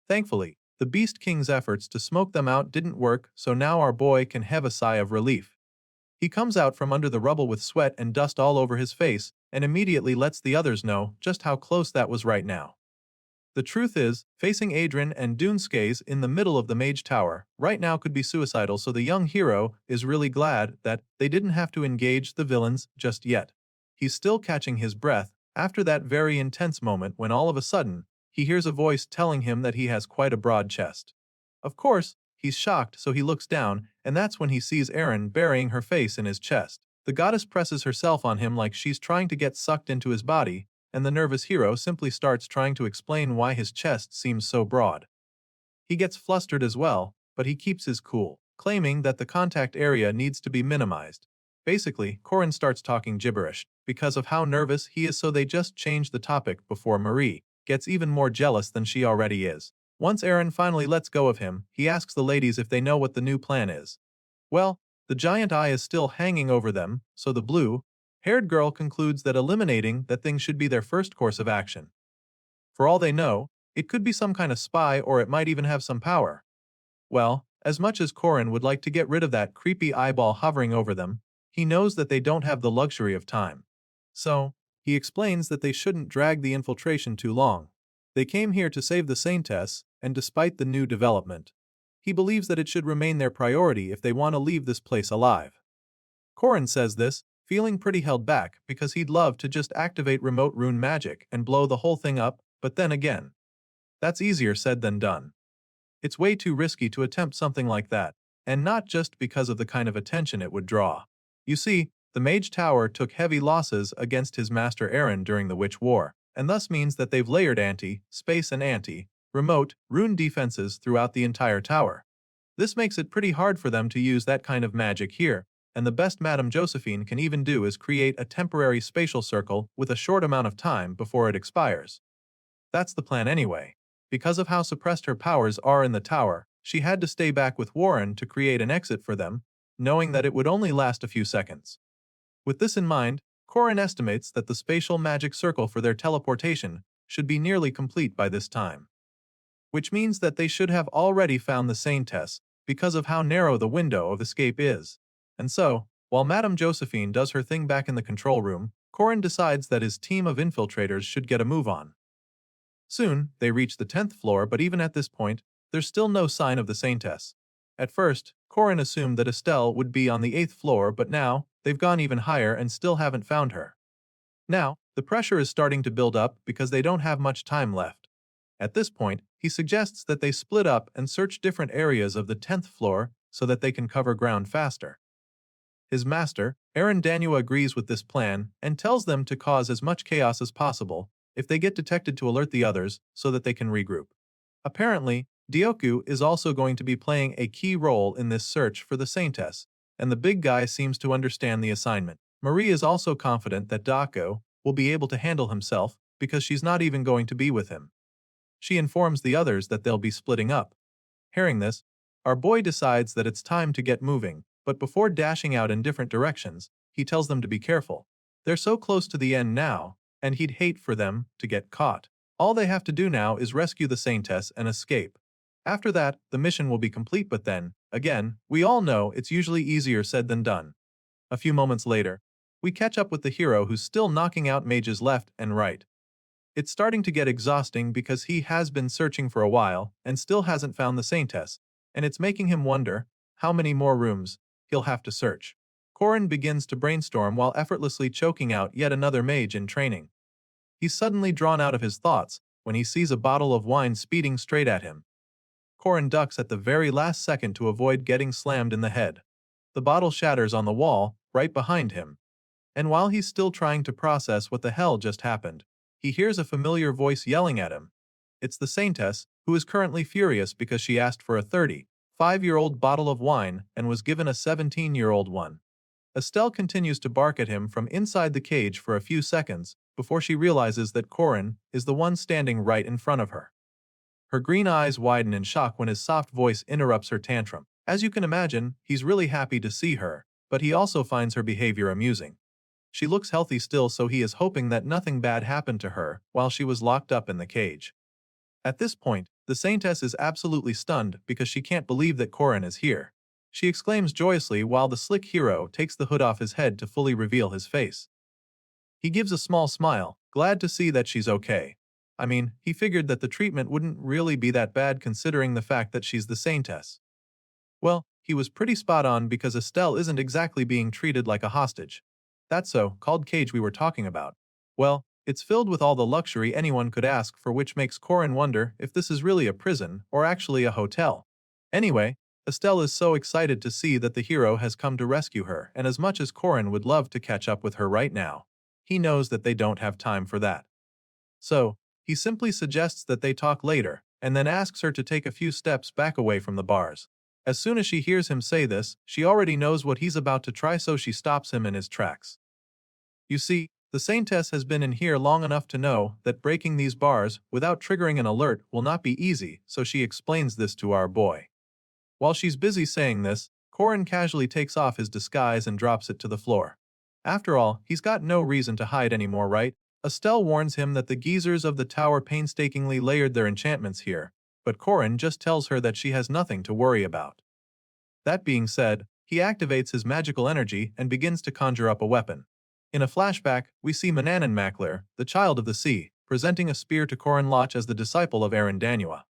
Thankfully, the Beast King's efforts to smoke them out didn't work, so now our boy can have a sigh of relief. He comes out from under the rubble with sweat and dust all over his face, and immediately lets the others know just how close that was right now. The truth is, facing Adrian and Dunskays in the middle of the Mage Tower right now could be suicidal, so the young hero is really glad that they didn't have to engage the villains just yet. He's still catching his breath after that very intense moment when all of a sudden, he hears a voice telling him that he has quite a broad chest. Of course, he's shocked, so he looks down, and that's when he sees Erin burying her face in his chest. The goddess presses herself on him like she's trying to get sucked into his body, and the nervous hero simply starts trying to explain why his chest seems so broad. He gets flustered as well, but he keeps his cool, claiming that the contact area needs to be minimized. Basically, Corin starts talking gibberish because of how nervous he is, so they just change the topic before Marie gets even more jealous than she already is. Once Erin finally lets go of him, he asks the ladies if they know what the new plan is. Well, the giant eye is still hanging over them, so the blue-haired girl concludes that eliminating that thing should be their first course of action. For all they know, it could be some kind of spy, or it might even have some power. Well, as much as Corin would like to get rid of that creepy eyeball hovering over them, he knows that they don't have the luxury of time. So, he explains that they shouldn't drag the infiltration too long. They came here to save the Saintess, and despite the new development, he believes that it should remain their priority if they want to leave this place alive. Corin says this, feeling pretty held back because he'd love to just activate remote rune magic and blow the whole thing up, but then again, that's easier said than done. It's way too risky to attempt something like that, and not just because of the kind of attention it would draw. You see, the Mage Tower took heavy losses against his master Erin during the Witch War, and thus means that they've layered anti-space and anti-remote rune defenses throughout the entire tower. This makes it pretty hard for them to use that kind of magic here, and the best Madame Josephine can even do is create a temporary spatial circle with a short amount of time before it expires. That's the plan anyway. Because of how suppressed her powers are in the tower, she had to stay back with Warren to create an exit for them, knowing that it would only last a few seconds. With this in mind, Corin estimates that the spatial magic circle for their teleportation should be nearly complete by this time. Which means that they should have already found the Saintess because of how narrow the window of escape is. And so, while Madame Josephine does her thing back in the control room, Corin decides that his team of infiltrators should get a move on. Soon, they reach the 10th floor, but even at this point, there's still no sign of the Saintess. At first, Corin assumed that Estelle would be on the 8th floor, but now, they've gone even higher and still haven't found her. Now, the pressure is starting to build up because they don't have much time left. At this point, he suggests that they split up and search different areas of the 10th floor so that they can cover ground faster. His master, Aaron Danua, agrees with this plan and tells them to cause as much chaos as possible if they get detected to alert the others so that they can regroup. Apparently, Dioku is also going to be playing a key role in this search for the Saintess, and the big guy seems to understand the assignment. Marie is also confident that Dako will be able to handle himself because she's not even going to be with him. She informs the others that they'll be splitting up. Hearing this, our boy decides that it's time to get moving, but before dashing out in different directions, he tells them to be careful. They're so close to the end now, and he'd hate for them to get caught. All they have to do now is rescue the Saintess and escape. After that, the mission will be complete, but then, again, we all know it's usually easier said than done. A few moments later, we catch up with the hero who's still knocking out mages left and right. It's starting to get exhausting because he has been searching for a while and still hasn't found the Saintess, and it's making him wonder how many more rooms he'll have to search. Korin begins to brainstorm while effortlessly choking out yet another mage in training. He's suddenly drawn out of his thoughts when he sees a bottle of wine speeding straight at him. Korin ducks at the very last second to avoid getting slammed in the head. The bottle shatters on the wall right behind him, and while he's still trying to process what the hell just happened, he hears a familiar voice yelling at him. It's the Saintess, who is currently furious because she asked for a 35-year-old bottle of wine and was given a 17-year-old one. Estelle continues to bark at him from inside the cage for a few seconds before she realizes that Korin is the one standing right in front of her. Her green eyes widen in shock when his soft voice interrupts her tantrum. As you can imagine, he's really happy to see her, but he also finds her behavior amusing. She looks healthy still, so he is hoping that nothing bad happened to her while she was locked up in the cage. At this point, the Saintess is absolutely stunned because she can't believe that Korin is here. She exclaims joyously while the slick hero takes the hood off his head to fully reveal his face. He gives a small smile, glad to see that she's okay. I mean, he figured that the treatment wouldn't really be that bad considering the fact that she's the Saintess. Well, he was pretty spot on because Estelle isn't exactly being treated like a hostage. That so-called cage we were talking about, well, it's filled with all the luxury anyone could ask for, which makes Korin wonder if this is really a prison or actually a hotel. Anyway, Estelle is so excited to see that the hero has come to rescue her, and as much as Korin would love to catch up with her right now, he knows that they don't have time for that. So, he simply suggests that they talk later, and then asks her to take a few steps back away from the bars. As soon as she hears him say this, she already knows what he's about to try, so she stops him in his tracks. You see, the Saintess has been in here long enough to know that breaking these bars without triggering an alert will not be easy, so she explains this to our boy. While she's busy saying this, Korin casually takes off his disguise and drops it to the floor. After all, he's got no reason to hide anymore, right? Estelle warns him that the geezers of the tower painstakingly layered their enchantments here, but Korin just tells her that she has nothing to worry about. That being said, he activates his magical energy and begins to conjure up a weapon. In a flashback, we see Manhwa, the child of the sea, presenting a spear to Korin Loch as the disciple of Danua.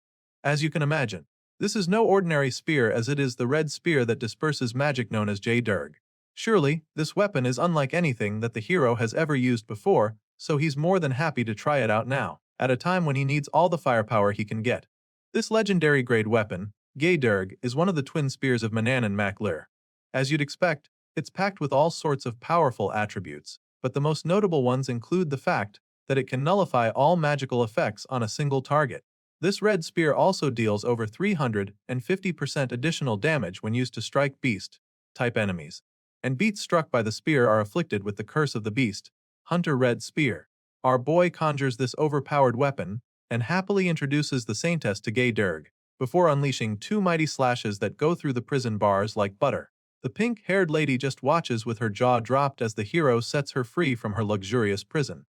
As you can imagine, this is no ordinary spear, as it is the red spear that disperses magic known as J-Durg. Surely, this weapon is unlike anything that the hero has ever used before, so he's more than happy to try it out now, at a time when he needs all the firepower he can get. This legendary grade weapon, J-Durg, is one of the twin spears of Manhwa. As you'd expect, it's packed with all sorts of powerful attributes, but the most notable ones include the fact that it can nullify all magical effects on a single target. This red spear also deals over 350% additional damage when used to strike beast-type enemies, and beats struck by the spear are afflicted with the curse of the beast, Hunter Red Spear. Our boy conjures this overpowered weapon and happily introduces the Saintess to J-Durg, before unleashing two mighty slashes that go through the prison bars like butter. The pink-haired lady just watches with her jaw dropped as the hero sets her free from her luxurious prison.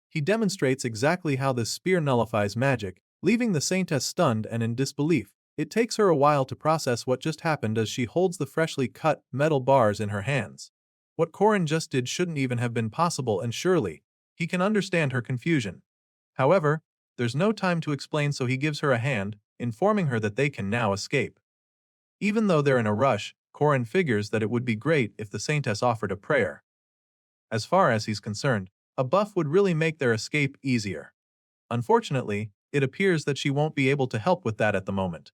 He demonstrates exactly how this spear nullifies magic, leaving the Saintess stunned and in disbelief. It takes her a while to process what just happened as she holds the freshly cut metal bars in her hands. What Korin just did shouldn't even have been possible, and surely he can understand her confusion. However, there's no time to explain, so he gives her a hand, informing her that they can now escape. Even though they're in a rush, Korin figures that it would be great if the Saintess offered a prayer. As far as he's concerned, a buff would really make their escape easier. Unfortunately, it appears that she won't be able to help with that at the moment.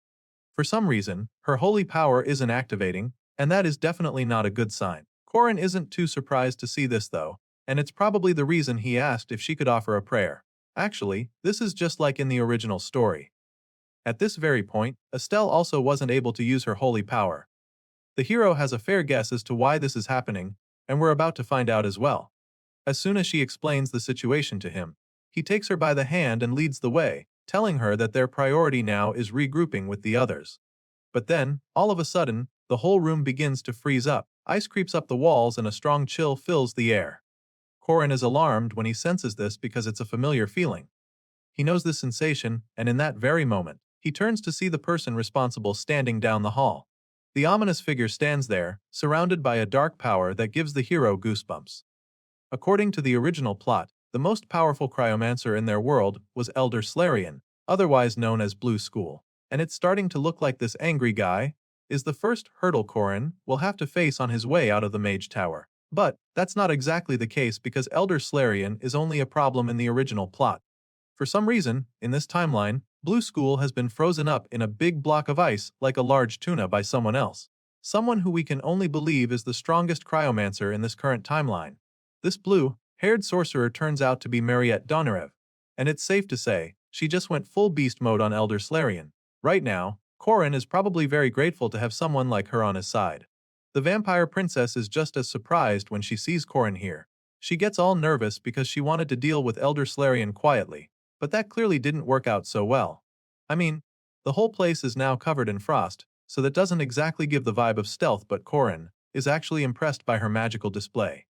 For some reason, her holy power isn't activating, and that is definitely not a good sign. Korin isn't too surprised to see this though, and it's probably the reason he asked if she could offer a prayer. Actually, this is just like in the original story. At this very point, Estelle also wasn't able to use her holy power. The hero has a fair guess as to why this is happening, and we're about to find out as well. As soon as she explains the situation to him, he takes her by the hand and leads the way, telling her that their priority now is regrouping with the others. But then, all of a sudden, the whole room begins to freeze up, ice creeps up the walls and a strong chill fills the air. Korin is alarmed when he senses this because it's a familiar feeling. He knows this sensation, and in that very moment, he turns to see the person responsible standing down the hall. The ominous figure stands there, surrounded by a dark power that gives the hero goosebumps. According to the original plot, the most powerful cryomancer in their world was Elder Slarian, otherwise known as Blue School, and it's starting to look like this angry guy is the first hurdle Korin will have to face on his way out of the Mage Tower. But that's not exactly the case because Elder Slarian is only a problem in the original plot. For some reason, in this timeline, Blue School has been frozen up in a big block of ice like a large tuna by someone else. Someone who we can only believe is the strongest cryomancer in this current timeline. This blue-haired sorcerer turns out to be Mariette Donarev, and it's safe to say, she just went full beast mode on Elder Slarian. Right now, Korin is probably very grateful to have someone like her on his side. The vampire princess is just as surprised when she sees Korin here. She gets all nervous because she wanted to deal with Elder Slarian quietly, but that clearly didn't work out so well. I mean, the whole place is now covered in frost, so that doesn't exactly give the vibe of stealth, but Korin is actually impressed by her magical display.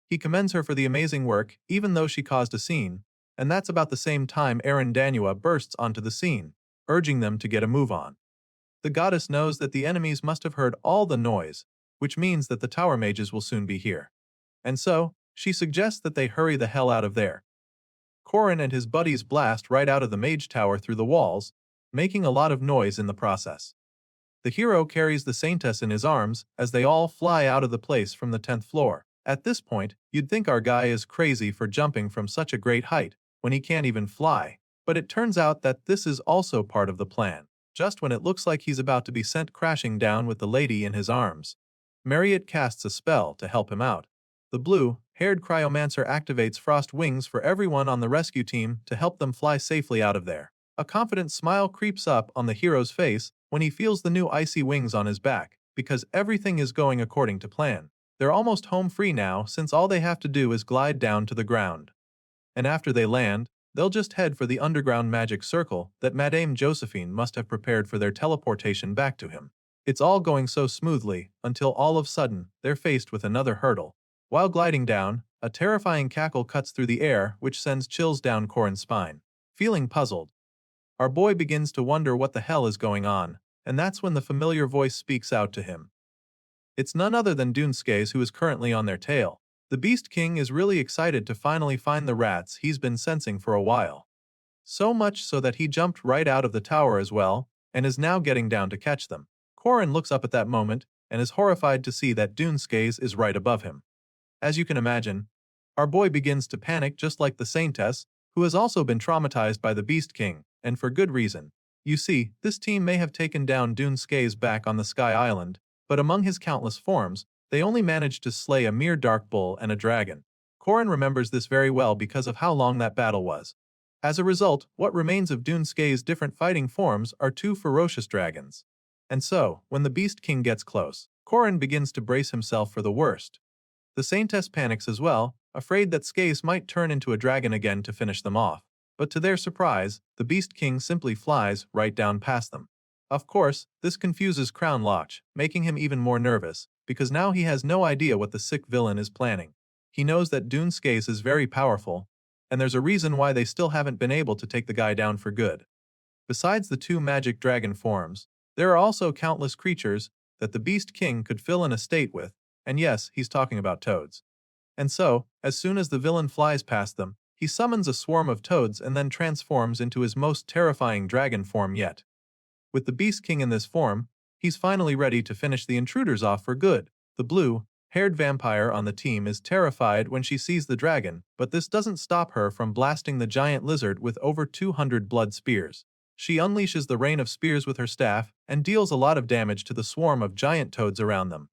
He commends her for the amazing work, even though she caused a scene, and that's about the same time Aaron Danua bursts onto the scene, urging them to get a move on. The goddess knows that the enemies must have heard all the noise, which means that the tower mages will soon be here. And so, she suggests that they hurry the hell out of there. Korin and his buddies blast right out of the mage tower through the walls, making a lot of noise in the process. The hero carries the saintess in his arms as they all fly out of the place from the 10th floor. At this point, you'd think our guy is crazy for jumping from such a great height when he can't even fly, but it turns out that this is also part of the plan. Just when it looks like he's about to be sent crashing down with the lady in his arms, Mariette casts a spell to help him out. The blue-haired cryomancer activates frost wings for everyone on the rescue team to help them fly safely out of there. A confident smile creeps up on the hero's face when he feels the new icy wings on his back, because everything is going according to plan. They're almost home free now since all they have to do is glide down to the ground. And after they land, they'll just head for the underground magic circle that Madame Josephine must have prepared for their teleportation back to him. It's all going so smoothly until all of a sudden they're faced with another hurdle. While gliding down, a terrifying cackle cuts through the air which sends chills down Korin's spine. Feeling puzzled, our boy begins to wonder what the hell is going on, and that's when the familiar voice speaks out to him. It's none other than Dunskes, who is currently on their tail. The Beast King is really excited to finally find the rats he's been sensing for a while. So much so that he jumped right out of the tower as well, and is now getting down to catch them. Korin looks up at that moment, and is horrified to see that Dunskes is right above him. As you can imagine, our boy begins to panic just like the Saintess, who has also been traumatized by the Beast King, and for good reason. You see, this team may have taken down Dunskes back on the Sky Island, but among his countless forms, they only managed to slay a mere dark bull and a dragon. Korin remembers this very well because of how long that battle was. As a result, what remains of Dunskes' different fighting forms are two ferocious dragons. And so, when the Beast King gets close, Korin begins to brace himself for the worst. The Saintess panics as well, afraid that Skase might turn into a dragon again to finish them off. But to their surprise, the Beast King simply flies right down past them. Of course, this confuses Crown Loch, making him even more nervous, because now he has no idea what the sick villain is planning. He knows that Dunskes is very powerful, and there's a reason why they still haven't been able to take the guy down for good. Besides the two magic dragon forms, there are also countless creatures that the Beast King could fill an estate with, and yes, he's talking about toads. And so, as soon as the villain flies past them, he summons a swarm of toads and then transforms into his most terrifying dragon form yet. With the Beast King in this form, he's finally ready to finish the intruders off for good. The blue-haired vampire on the team is terrified when she sees the dragon, but this doesn't stop her from blasting the giant lizard with over 200 blood spears. She unleashes the rain of spears with her staff and deals a lot of damage to the swarm of giant toads around them.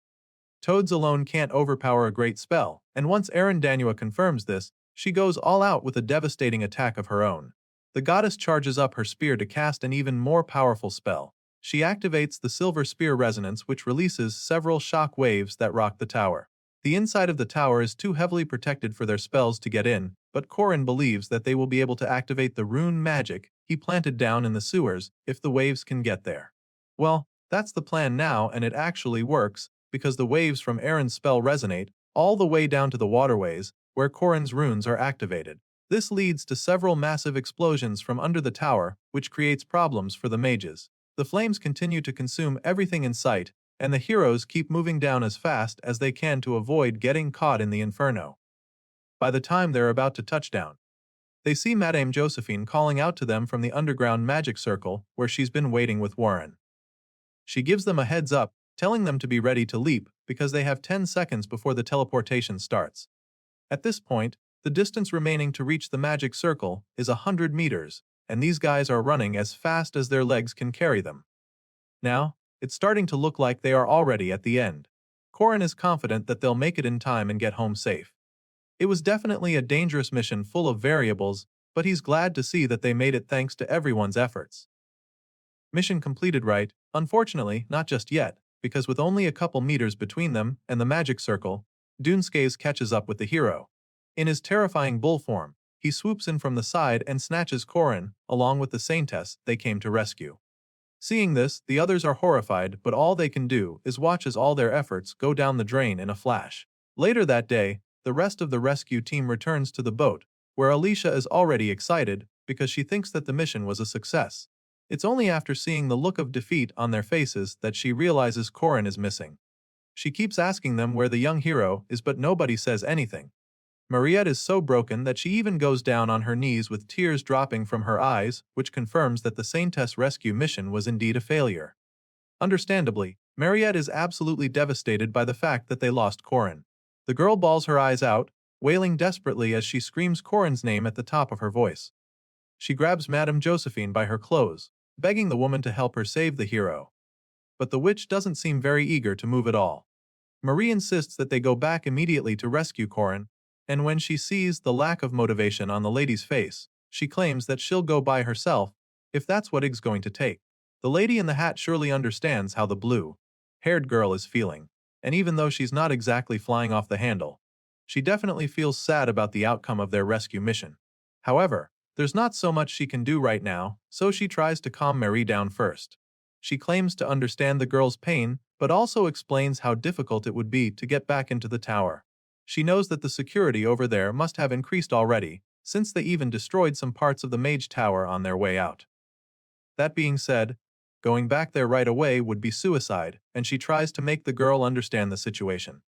Toads alone can't overpower a great spell, and once Erin Danua confirms this, she goes all out with a devastating attack of her own. The goddess charges up her spear to cast an even more powerful spell. She activates the Silver Spear Resonance, which releases several shock waves that rock the tower. The inside of the tower is too heavily protected for their spells to get in, but Korin believes that they will be able to activate the rune magic he planted down in the sewers if the waves can get there. Well, that's the plan now, and it actually works, because the waves from Aaron's spell resonate all the way down to the waterways where Korin's runes are activated. This leads to several massive explosions from under the tower, which creates problems for the mages. The flames continue to consume everything in sight, and the heroes keep moving down as fast as they can to avoid getting caught in the inferno. By the time they're about to touch down, they see Madame Josephine calling out to them from the underground magic circle where she's been waiting with Warren. She gives them a heads up, telling them to be ready to leap because they have 10 seconds before the teleportation starts. At this point, the distance remaining to reach the magic circle is 100 meters, and these guys are running as fast as their legs can carry them. Now, it's starting to look like they are already at the end. Korin is confident that they'll make it in time and get home safe. It was definitely a dangerous mission full of variables, but he's glad to see that they made it thanks to everyone's efforts. Mission completed, right? Unfortunately, not just yet, because with only a couple meters between them and the magic circle, Dunskays catches up with the hero. In his terrifying bull form, he swoops in from the side and snatches Korin, along with the saintess they came to rescue. Seeing this, the others are horrified, but all they can do is watch as all their efforts go down the drain in a flash. Later that day, the rest of the rescue team returns to the boat, where Alicia is already excited because she thinks that the mission was a success. It's only after seeing the look of defeat on their faces that she realizes Korin is missing. She keeps asking them where the young hero is, but nobody says anything. Mariette is so broken that she even goes down on her knees with tears dropping from her eyes, which confirms that the Saintess rescue mission was indeed a failure. Understandably, Mariette is absolutely devastated by the fact that they lost Korin. The girl bawls her eyes out, wailing desperately as she screams Korin's name at the top of her voice. She grabs Madame Josephine by her clothes, begging the woman to help her save the hero. But the witch doesn't seem very eager to move at all. Marie insists that they go back immediately to rescue Korin, and when she sees the lack of motivation on the lady's face, she claims that she'll go by herself if that's what it's going to take. The lady in the hat surely understands how the blue-haired girl is feeling, and even though she's not exactly flying off the handle, she definitely feels sad about the outcome of their rescue mission. However, there's not so much she can do right now, so she tries to calm Marie down first. She claims to understand the girl's pain, but also explains how difficult it would be to get back into the tower. She knows that the security over there must have increased already, since they even destroyed some parts of the mage tower on their way out. That being said, going back there right away would be suicide, and she tries to make the girl understand the situation.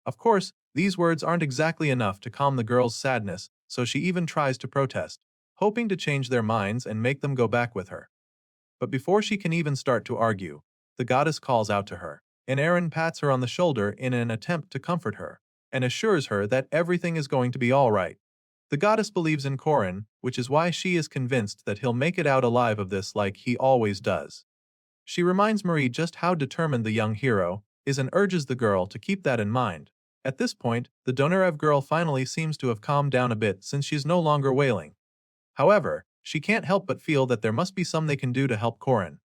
Of course, these words aren't exactly enough to calm the girl's sadness, so she even tries to protest, hoping to change their minds and make them go back with her. But before she can even start to argue, the goddess calls out to her, and Aaron pats her on the shoulder in an attempt to comfort her, and assures her that everything is going to be all right. The goddess believes in Korin, which is why she is convinced that he'll make it out alive of this like he always does. She reminds Marie just how determined the young hero is and urges the girl to keep that in mind. At this point, the Donarev girl finally seems to have calmed down a bit since she's no longer wailing. However, she can't help but feel that there must be some they can do to help Korin.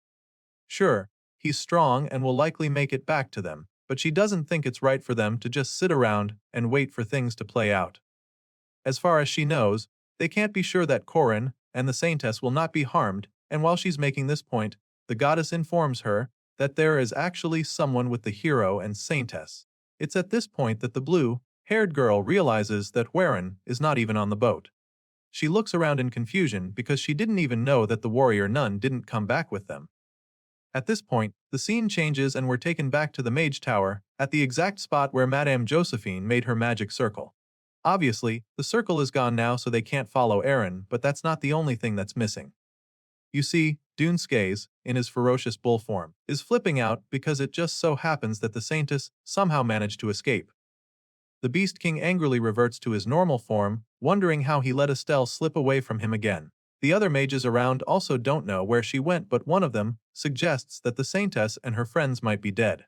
Sure, he's strong and will likely make it back to them, but she doesn't think it's right for them to just sit around and wait for things to play out. As far as she knows, they can't be sure that Korin and the Saintess will not be harmed, and while she's making this point, the goddess informs her that there is actually someone with the hero and Saintess. It's at this point that the blue-haired girl realizes that Warren is not even on the boat. She looks around in confusion because she didn't even know that the warrior nun didn't come back with them. At this point, the scene changes and we're taken back to the mage tower, at the exact spot where Madame Josephine made her magic circle. Obviously, the circle is gone now so they can't follow Aaron, but that's not the only thing that's missing. You see, Dunskays, in his ferocious bull form, is flipping out because it just so happens that the Saintess somehow managed to escape. The Beast King angrily reverts to his normal form, wondering how he let Estelle slip away from him again. The other mages around also don't know where she went, but one of them suggests that the Saintess and her friends might be dead.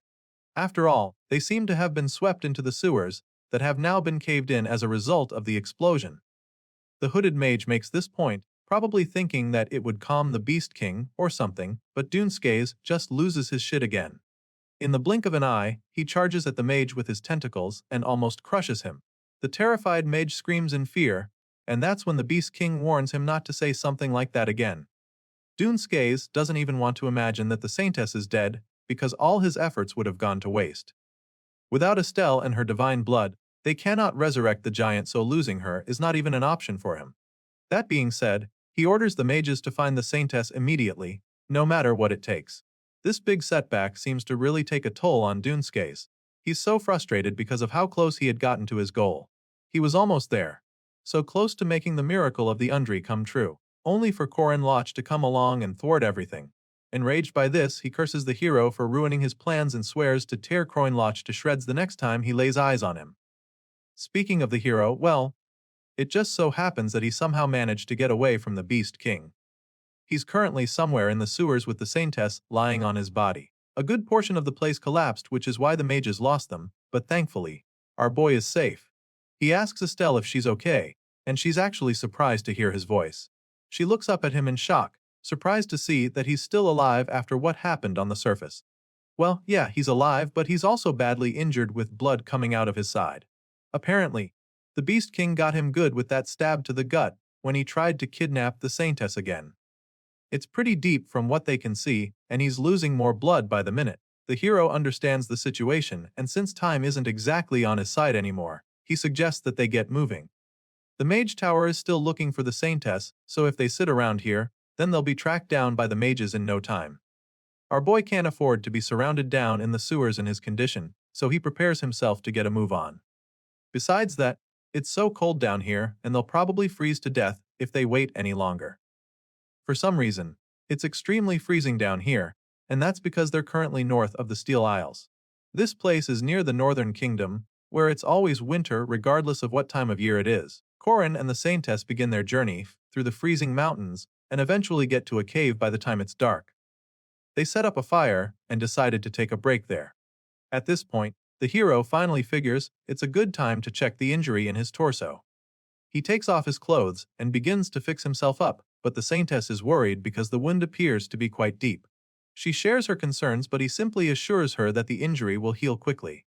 After all, they seem to have been swept into the sewers that have now been caved in as a result of the explosion. The hooded mage makes this point, probably thinking that it would calm the Beast King or something, but Dunskays just loses his shit again. In the blink of an eye, he charges at the mage with his tentacles and almost crushes him. The terrified mage screams in fear, and that's when the Beast King warns him not to say something like that again. Dunskays doesn't even want to imagine that the Saintess is dead, because all his efforts would have gone to waste. Without Estelle and her divine blood, they cannot resurrect the giant, so losing her is not even an option for him. That being said, he orders the mages to find the Saintess immediately, no matter what it takes. This big setback seems to really take a toll on Dunskays. He's so frustrated because of how close he had gotten to his goal. He was almost there. So close to making the miracle of the Undri come true, only for Corin Loch to come along and thwart everything. Enraged by this, he curses the hero for ruining his plans and swears to tear Corin Loch to shreds the next time he lays eyes on him. Speaking of the hero, well, it just so happens that he somehow managed to get away from the Beast King. He's currently somewhere in the sewers with the Saintess lying on his body. A good portion of the place collapsed, which is why the mages lost them, but thankfully, our boy is safe. He asks Estelle if she's okay, and she's actually surprised to hear his voice. She looks up at him in shock, surprised to see that he's still alive after what happened on the surface. Well, yeah, he's alive, but he's also badly injured with blood coming out of his side. Apparently, the Beast King got him good with that stab to the gut when he tried to kidnap the Saintess again. It's pretty deep from what they can see, and he's losing more blood by the minute. The hero understands the situation, and since time isn't exactly on his side anymore, he suggests that they get moving. The Mage Tower is still looking for the Saintess, so if they sit around here, then they'll be tracked down by the mages in no time. Our boy can't afford to be surrounded down in the sewers in his condition, so he prepares himself to get a move on. Besides that, it's so cold down here, and they'll probably freeze to death if they wait any longer. For some reason, it's extremely freezing down here, and that's because they're currently north of the Steel Isles. This place is near the Northern Kingdom, where it's always winter regardless of what time of year it is. Corin and the Saintess begin their journey through the freezing mountains and eventually get to a cave by the time it's dark. They set up a fire and decided to take a break there. At this point, the hero finally figures it's a good time to check the injury in his torso. He takes off his clothes and begins to fix himself up, but the Saintess is worried because the wound appears to be quite deep. She shares her concerns, but he simply assures her that the injury will heal quickly.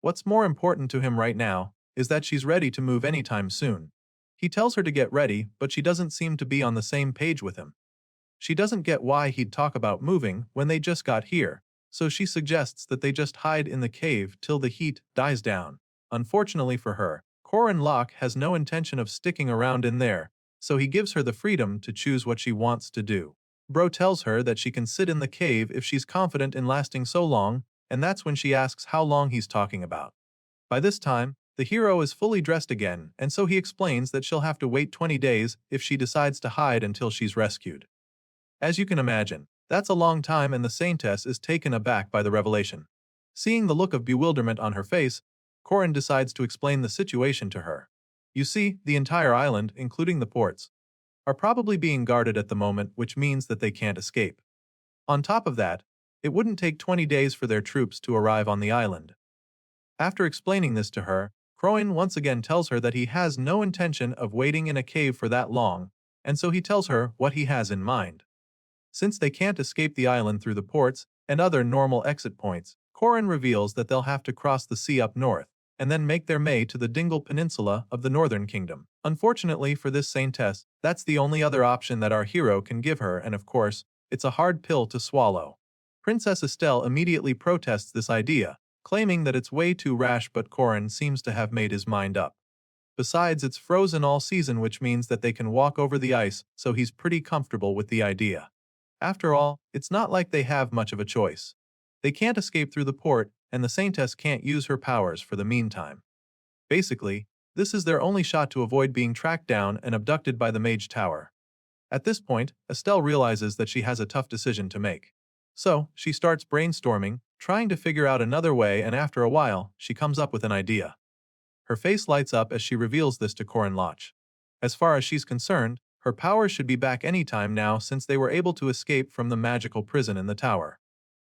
What's more important to him right now is that she's ready to move anytime soon. He tells her to get ready, but she doesn't seem to be on the same page with him. She doesn't get why he'd talk about moving when they just got here, so she suggests that they just hide in the cave till the heat dies down. Unfortunately for her, Corin Loch has no intention of sticking around in there, so he gives her the freedom to choose what she wants to do. Bro tells her that she can sit in the cave if she's confident in lasting so long, and that's when she asks how long he's talking about. By this time, the hero is fully dressed again, and so he explains that she'll have to wait 20 days if she decides to hide until she's rescued. As you can imagine, that's a long time, and the Saintess is taken aback by the revelation. Seeing the look of bewilderment on her face, Corin decides to explain the situation to her. You see, the entire island, including the ports, are probably being guarded at the moment, which means that they can't escape. On top of that, it wouldn't take 20 days for their troops to arrive on the island. After explaining this to her, Corin once again tells her that he has no intention of waiting in a cave for that long, and so he tells her what he has in mind. Since they can't escape the island through the ports and other normal exit points, Corin reveals that they'll have to cross the sea up north, and then make their way to the Dingle Peninsula of the Northern Kingdom. Unfortunately for this Saintess, that's the only other option that our hero can give her, and of course, it's a hard pill to swallow. Princess Estelle immediately protests this idea, claiming that it's way too rash, but Corin seems to have made his mind up. Besides, it's frozen all season, which means that they can walk over the ice, so he's pretty comfortable with the idea. After all, it's not like they have much of a choice. They can't escape through the port, and the Saintess can't use her powers for the meantime. Basically, this is their only shot to avoid being tracked down and abducted by the Mage Tower. At this point, Estelle realizes that she has a tough decision to make. So, she starts brainstorming, trying to figure out another way, and after a while, she comes up with an idea. Her face lights up as she reveals this to Corin Loch. As far as she's concerned, her powers should be back anytime now since they were able to escape from the magical prison in the tower.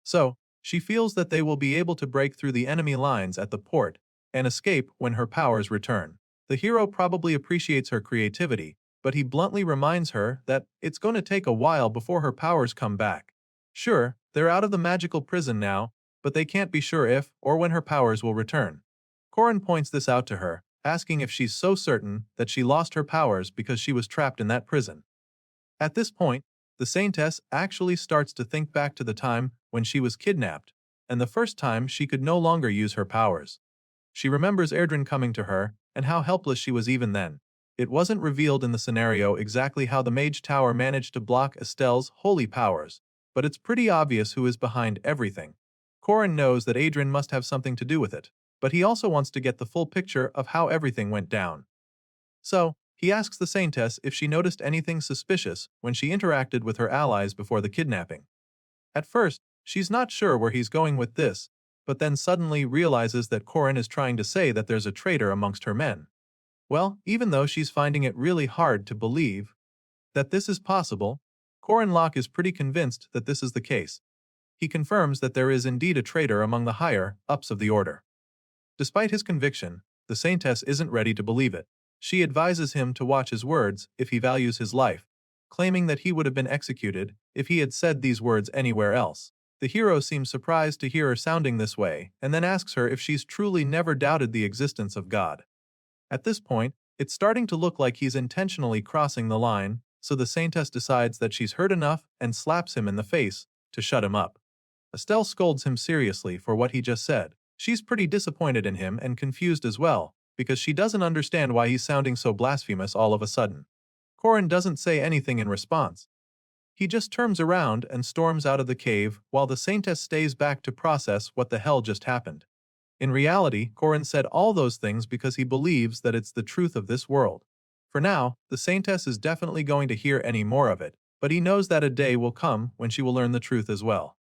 So, she feels that they will be able to break through the enemy lines at the port and escape when her powers return. The hero probably appreciates her creativity, but he bluntly reminds her that it's going to take a while before her powers come back. Sure, they're out of the magical prison now, but they can't be sure if or when her powers will return. Korin points this out to her, asking if she's so certain that she lost her powers because she was trapped in that prison. At this point, the Saintess actually starts to think back to the time when she was kidnapped, and the first time she could no longer use her powers. She remembers Erdrin coming to her, and how helpless she was even then. It wasn't revealed in the scenario exactly how the Mage Tower managed to block Estelle's holy powers, but it's pretty obvious who is behind everything. Korin knows that Adrian must have something to do with it, but he also wants to get the full picture of how everything went down. So, he asks the Saintess if she noticed anything suspicious when she interacted with her allies before the kidnapping. At first, she's not sure where he's going with this, but then suddenly realizes that Korin is trying to say that there's a traitor amongst her men. Well, even though she's finding it really hard to believe that this is possible, Korin Locke is pretty convinced that this is the case. He confirms that there is indeed a traitor among the higher-ups of the order. Despite his conviction, the Saintess isn't ready to believe it. She advises him to watch his words if he values his life, claiming that he would have been executed if he had said these words anywhere else. The hero seems surprised to hear her sounding this way, and then asks her if she's truly never doubted the existence of God. At this point, it's starting to look like he's intentionally crossing the line, so the Saintess decides that she's heard enough and slaps him in the face to shut him up. Estelle scolds him seriously for what he just said. She's pretty disappointed in him and confused as well, because she doesn't understand why he's sounding so blasphemous all of a sudden. Korin doesn't say anything in response. He just turns around and storms out of the cave while the Saintess stays back to process what the hell just happened. In reality, Korin said all those things because he believes that it's the truth of this world. For now, the Saintess is definitely going to hear any more of it, but he knows that a day will come when she will learn the truth as well.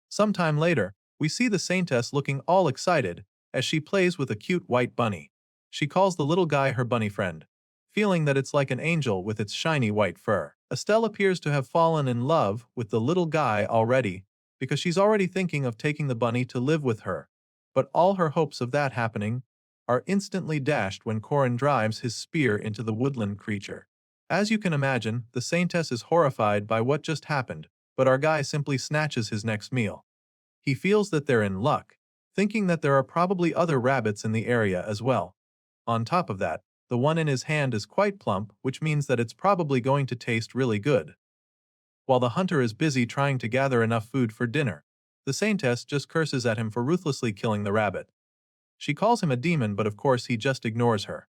Sometime later, we see the Saintess looking all excited as she plays with a cute white bunny. She calls the little guy her bunny friend, feeling that it's like an angel with its shiny white fur. Estelle appears to have fallen in love with the little guy already, because she's already thinking of taking the bunny to live with her. But all her hopes of that happening are instantly dashed when Korin drives his spear into the woodland creature. As you can imagine, the Saintess is horrified by what just happened, but our guy simply snatches his next meal. He feels that they're in luck, thinking that there are probably other rabbits in the area as well. On top of that, the one in his hand is quite plump, which means that it's probably going to taste really good. While the hunter is busy trying to gather enough food for dinner, the Saintess just curses at him for ruthlessly killing the rabbit. She calls him a demon, but of course he just ignores her.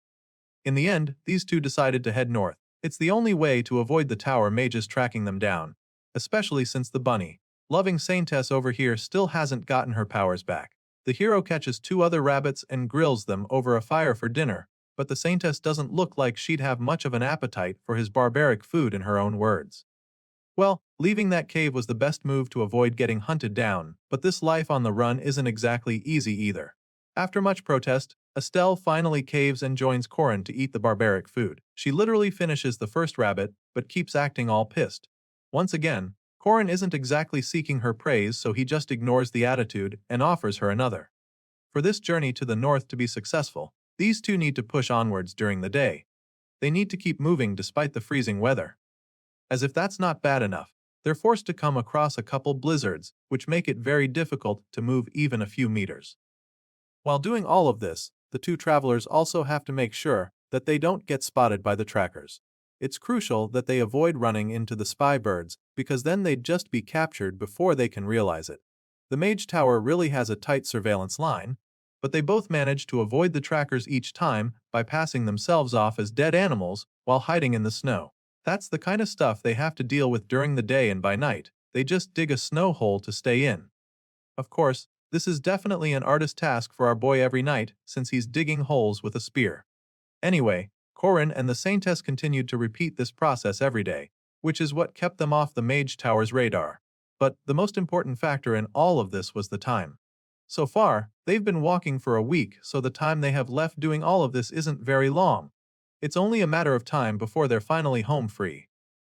In the end, these two decided to head north. It's the only way to avoid the tower mages tracking them down, especially since the bunny, loving Saintess over here still hasn't gotten her powers back. The hero catches two other rabbits and grills them over a fire for dinner, but the Saintess doesn't look like she'd have much of an appetite for his barbaric food in her own words. Well, leaving that cave was the best move to avoid getting hunted down, but this life on the run isn't exactly easy either. After much protest, Estelle finally caves and joins Korin to eat the barbaric food. She literally finishes the first rabbit, but keeps acting all pissed. Once again, Korin isn't exactly seeking her praise, so he just ignores the attitude and offers her another. For this journey to the north to be successful, these two need to push onwards during the day. They need to keep moving despite the freezing weather. As if that's not bad enough, they're forced to come across a couple blizzards, which make it very difficult to move even a few meters. While doing all of this, the two travelers also have to make sure that they don't get spotted by the trackers. It's crucial that they avoid running into the spy birds, because then they'd just be captured before they can realize it. The Mage Tower really has a tight surveillance line, but they both manage to avoid the trackers each time by passing themselves off as dead animals while hiding in the snow. That's the kind of stuff they have to deal with during the day, and by night, they just dig a snow hole to stay in. Of course, this is definitely an artist task for our boy every night, since he's digging holes with a spear. Anyway, Korin and the Saintess continued to repeat this process every day, which is what kept them off the Mage Tower's radar. But the most important factor in all of this was the time. So far, they've been walking for a week, so the time they have left doing all of this isn't very long. It's only a matter of time before they're finally home free.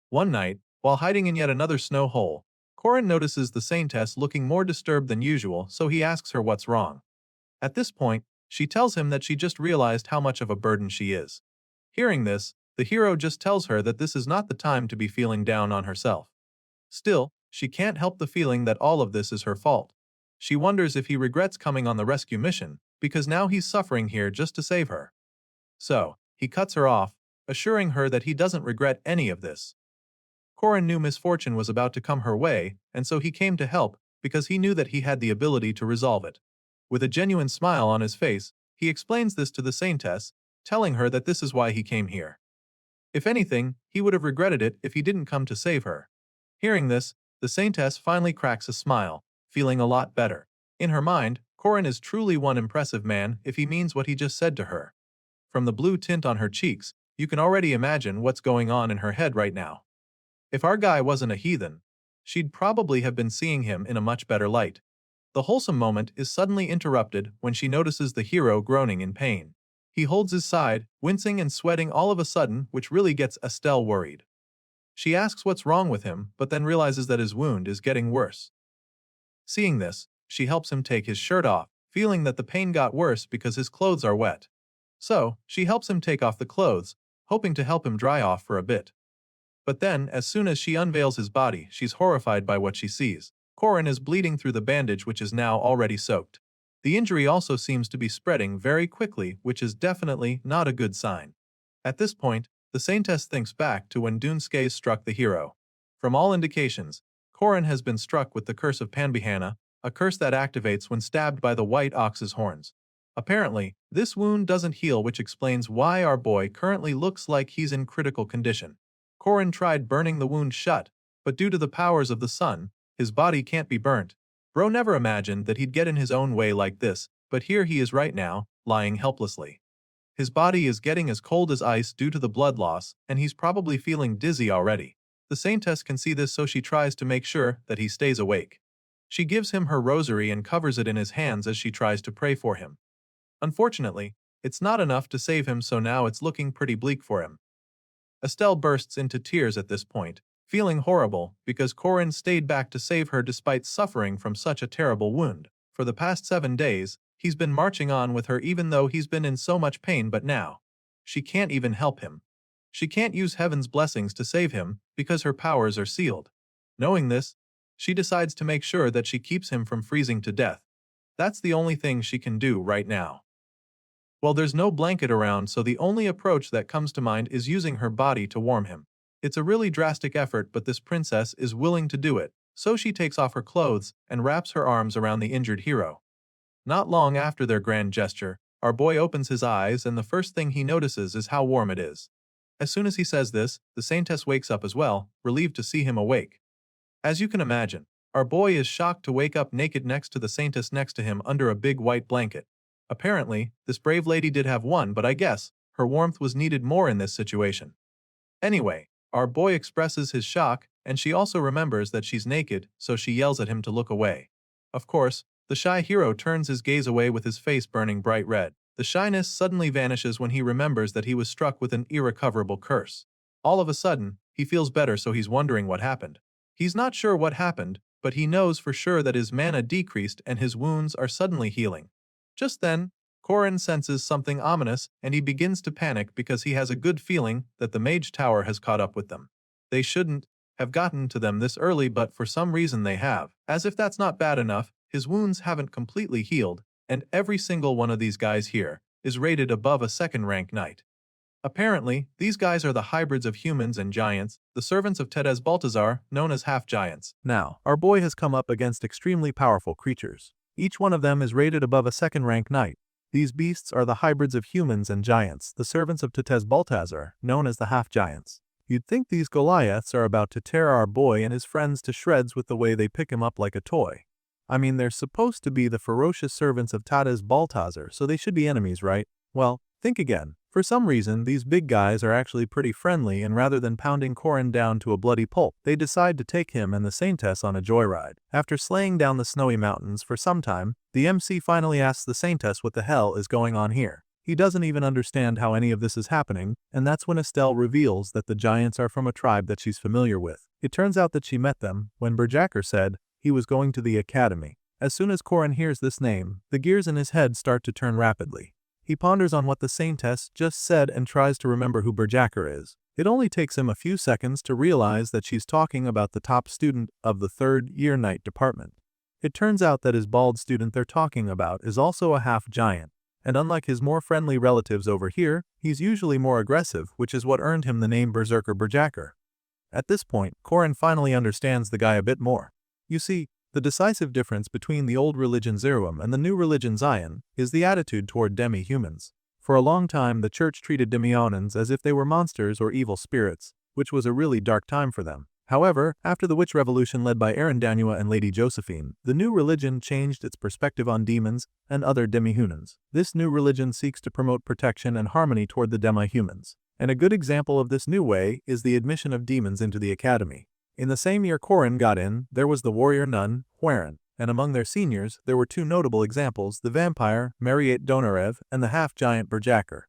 One night, while hiding in yet another snow hole, Korin notices the Saintess looking more disturbed than usual, so he asks her what's wrong. At this point, she tells him that she just realized how much of a burden she is. Hearing this, the hero just tells her that this is not the time to be feeling down on herself. Still, she can't help the feeling that all of this is her fault. She wonders if he regrets coming on the rescue mission, because now he's suffering here just to save her. So, he cuts her off, assuring her that he doesn't regret any of this. Korin knew misfortune was about to come her way, and so he came to help, because he knew that he had the ability to resolve it. With a genuine smile on his face, he explains this to the Saintess, telling her that this is why he came here. If anything, he would have regretted it if he didn't come to save her. Hearing this, the Saintess finally cracks a smile, feeling a lot better. In her mind, Korin is truly one impressive man if he means what he just said to her. From the blue tint on her cheeks, you can already imagine what's going on in her head right now. If our guy wasn't a heathen, she'd probably have been seeing him in a much better light. The wholesome moment is suddenly interrupted when she notices the hero groaning in pain. He holds his side, wincing and sweating all of a sudden, which really gets Estelle worried. She asks what's wrong with him, but then realizes that his wound is getting worse. Seeing this, she helps him take his shirt off, feeling that the pain got worse because his clothes are wet. So, she helps him take off the clothes, hoping to help him dry off for a bit. But then, as soon as she unveils his body, she's horrified by what she sees. Korin is bleeding through the bandage, which is now already soaked. The injury also seems to be spreading very quickly, which is definitely not a good sign. At this point, the Saintess thinks back to when Dunsuke struck the hero. From all indications, Korin has been struck with the curse of Panbihana, a curse that activates when stabbed by the white ox's horns. Apparently, this wound doesn't heal, which explains why our boy currently looks like he's in critical condition. Korin tried burning the wound shut, but due to the powers of the sun, his body can't be burnt. Bro never imagined that he'd get in his own way like this, but here he is right now, lying helplessly. His body is getting as cold as ice due to the blood loss, and he's probably feeling dizzy already. The Saintess can see this, so she tries to make sure that he stays awake. She gives him her rosary and covers it in his hands as she tries to pray for him. Unfortunately, it's not enough to save him, so now it's looking pretty bleak for him. Estelle bursts into tears at this point, feeling horrible because Korin stayed back to save her despite suffering from such a terrible wound. For the past 7 days, he's been marching on with her even though he's been in so much pain, but now, she can't even help him. She can't use heaven's blessings to save him because her powers are sealed. Knowing this, she decides to make sure that she keeps him from freezing to death. That's the only thing she can do right now. Well, there's no blanket around, so the only approach that comes to mind is using her body to warm him. It's a really drastic effort, but this princess is willing to do it, so she takes off her clothes and wraps her arms around the injured hero. Not long after their grand gesture, our boy opens his eyes and the first thing he notices is how warm it is. As soon as he says this, the Saintess wakes up as well, relieved to see him awake. As you can imagine, our boy is shocked to wake up naked next to the Saintess next to him under a big white blanket. Apparently, this brave lady did have one, but I guess her warmth was needed more in this situation. Anyway, our boy expresses his shock, and she also remembers that she's naked, so she yells at him to look away. Of course, the shy hero turns his gaze away with his face burning bright red. The shyness suddenly vanishes when he remembers that he was struck with an irrecoverable curse. All of a sudden, he feels better, so he's wondering what happened. He's not sure what happened, but he knows for sure that his mana decreased and his wounds are suddenly healing. Just then, Korin senses something ominous and he begins to panic because he has a good feeling that the Mage Tower has caught up with them. They shouldn't have gotten to them this early, but for some reason they have. As if that's not bad enough, his wounds haven't completely healed, and every single one of these guys here is rated above a second-rank knight. Apparently, these guys are the hybrids of humans and giants, the servants of Tedez Baltazar, known as half-giants. Now, our boy has come up against extremely powerful creatures. Each one of them is rated above a second-rank knight. These beasts are the hybrids of humans and giants, the servants of Tedez Baltazar, known as the half-giants. You'd think these Goliaths are about to tear our boy and his friends to shreds with the way they pick him up like a toy. I mean, they're supposed to be the ferocious servants of Tedez Baltazar, so they should be enemies, right? Well, think again. For some reason, these big guys are actually pretty friendly, and rather than pounding Korin down to a bloody pulp, they decide to take him and the Saintess on a joyride. After slaying down the snowy mountains for some time, the MC finally asks the Saintess what the hell is going on here. He doesn't even understand how any of this is happening, and that's when Estelle reveals that the giants are from a tribe that she's familiar with. It turns out that she met them when Berjacker said he was going to the academy. As soon as Korin hears this name, the gears in his head start to turn rapidly. He ponders on what the Saintess just said and tries to remember who Berjacker is. It only takes him a few seconds to realize that she's talking about the top student of the third-year night department. It turns out that his bald student they're talking about is also a half-giant, and unlike his more friendly relatives over here, he's usually more aggressive, which is what earned him the name Berserker Berjacker. At this point, Korin finally understands the guy a bit more. You see, the decisive difference between the old religion Zeruim and the new religion Zion is the attitude toward demi-humans. For a long time, the church treated Demionans as if they were monsters or evil spirits, which was a really dark time for them. However, after the witch revolution led by Erendanua and Lady Josephine, the new religion changed its perspective on demons and other demi-humans. This new religion seeks to promote protection and harmony toward the demi-humans. And a good example of this new way is the admission of demons into the academy. In the same year Korin got in, there was the warrior nun, Huaren, and among their seniors, there were two notable examples, the vampire, Mariette Donarev, and the half-giant Berjacker.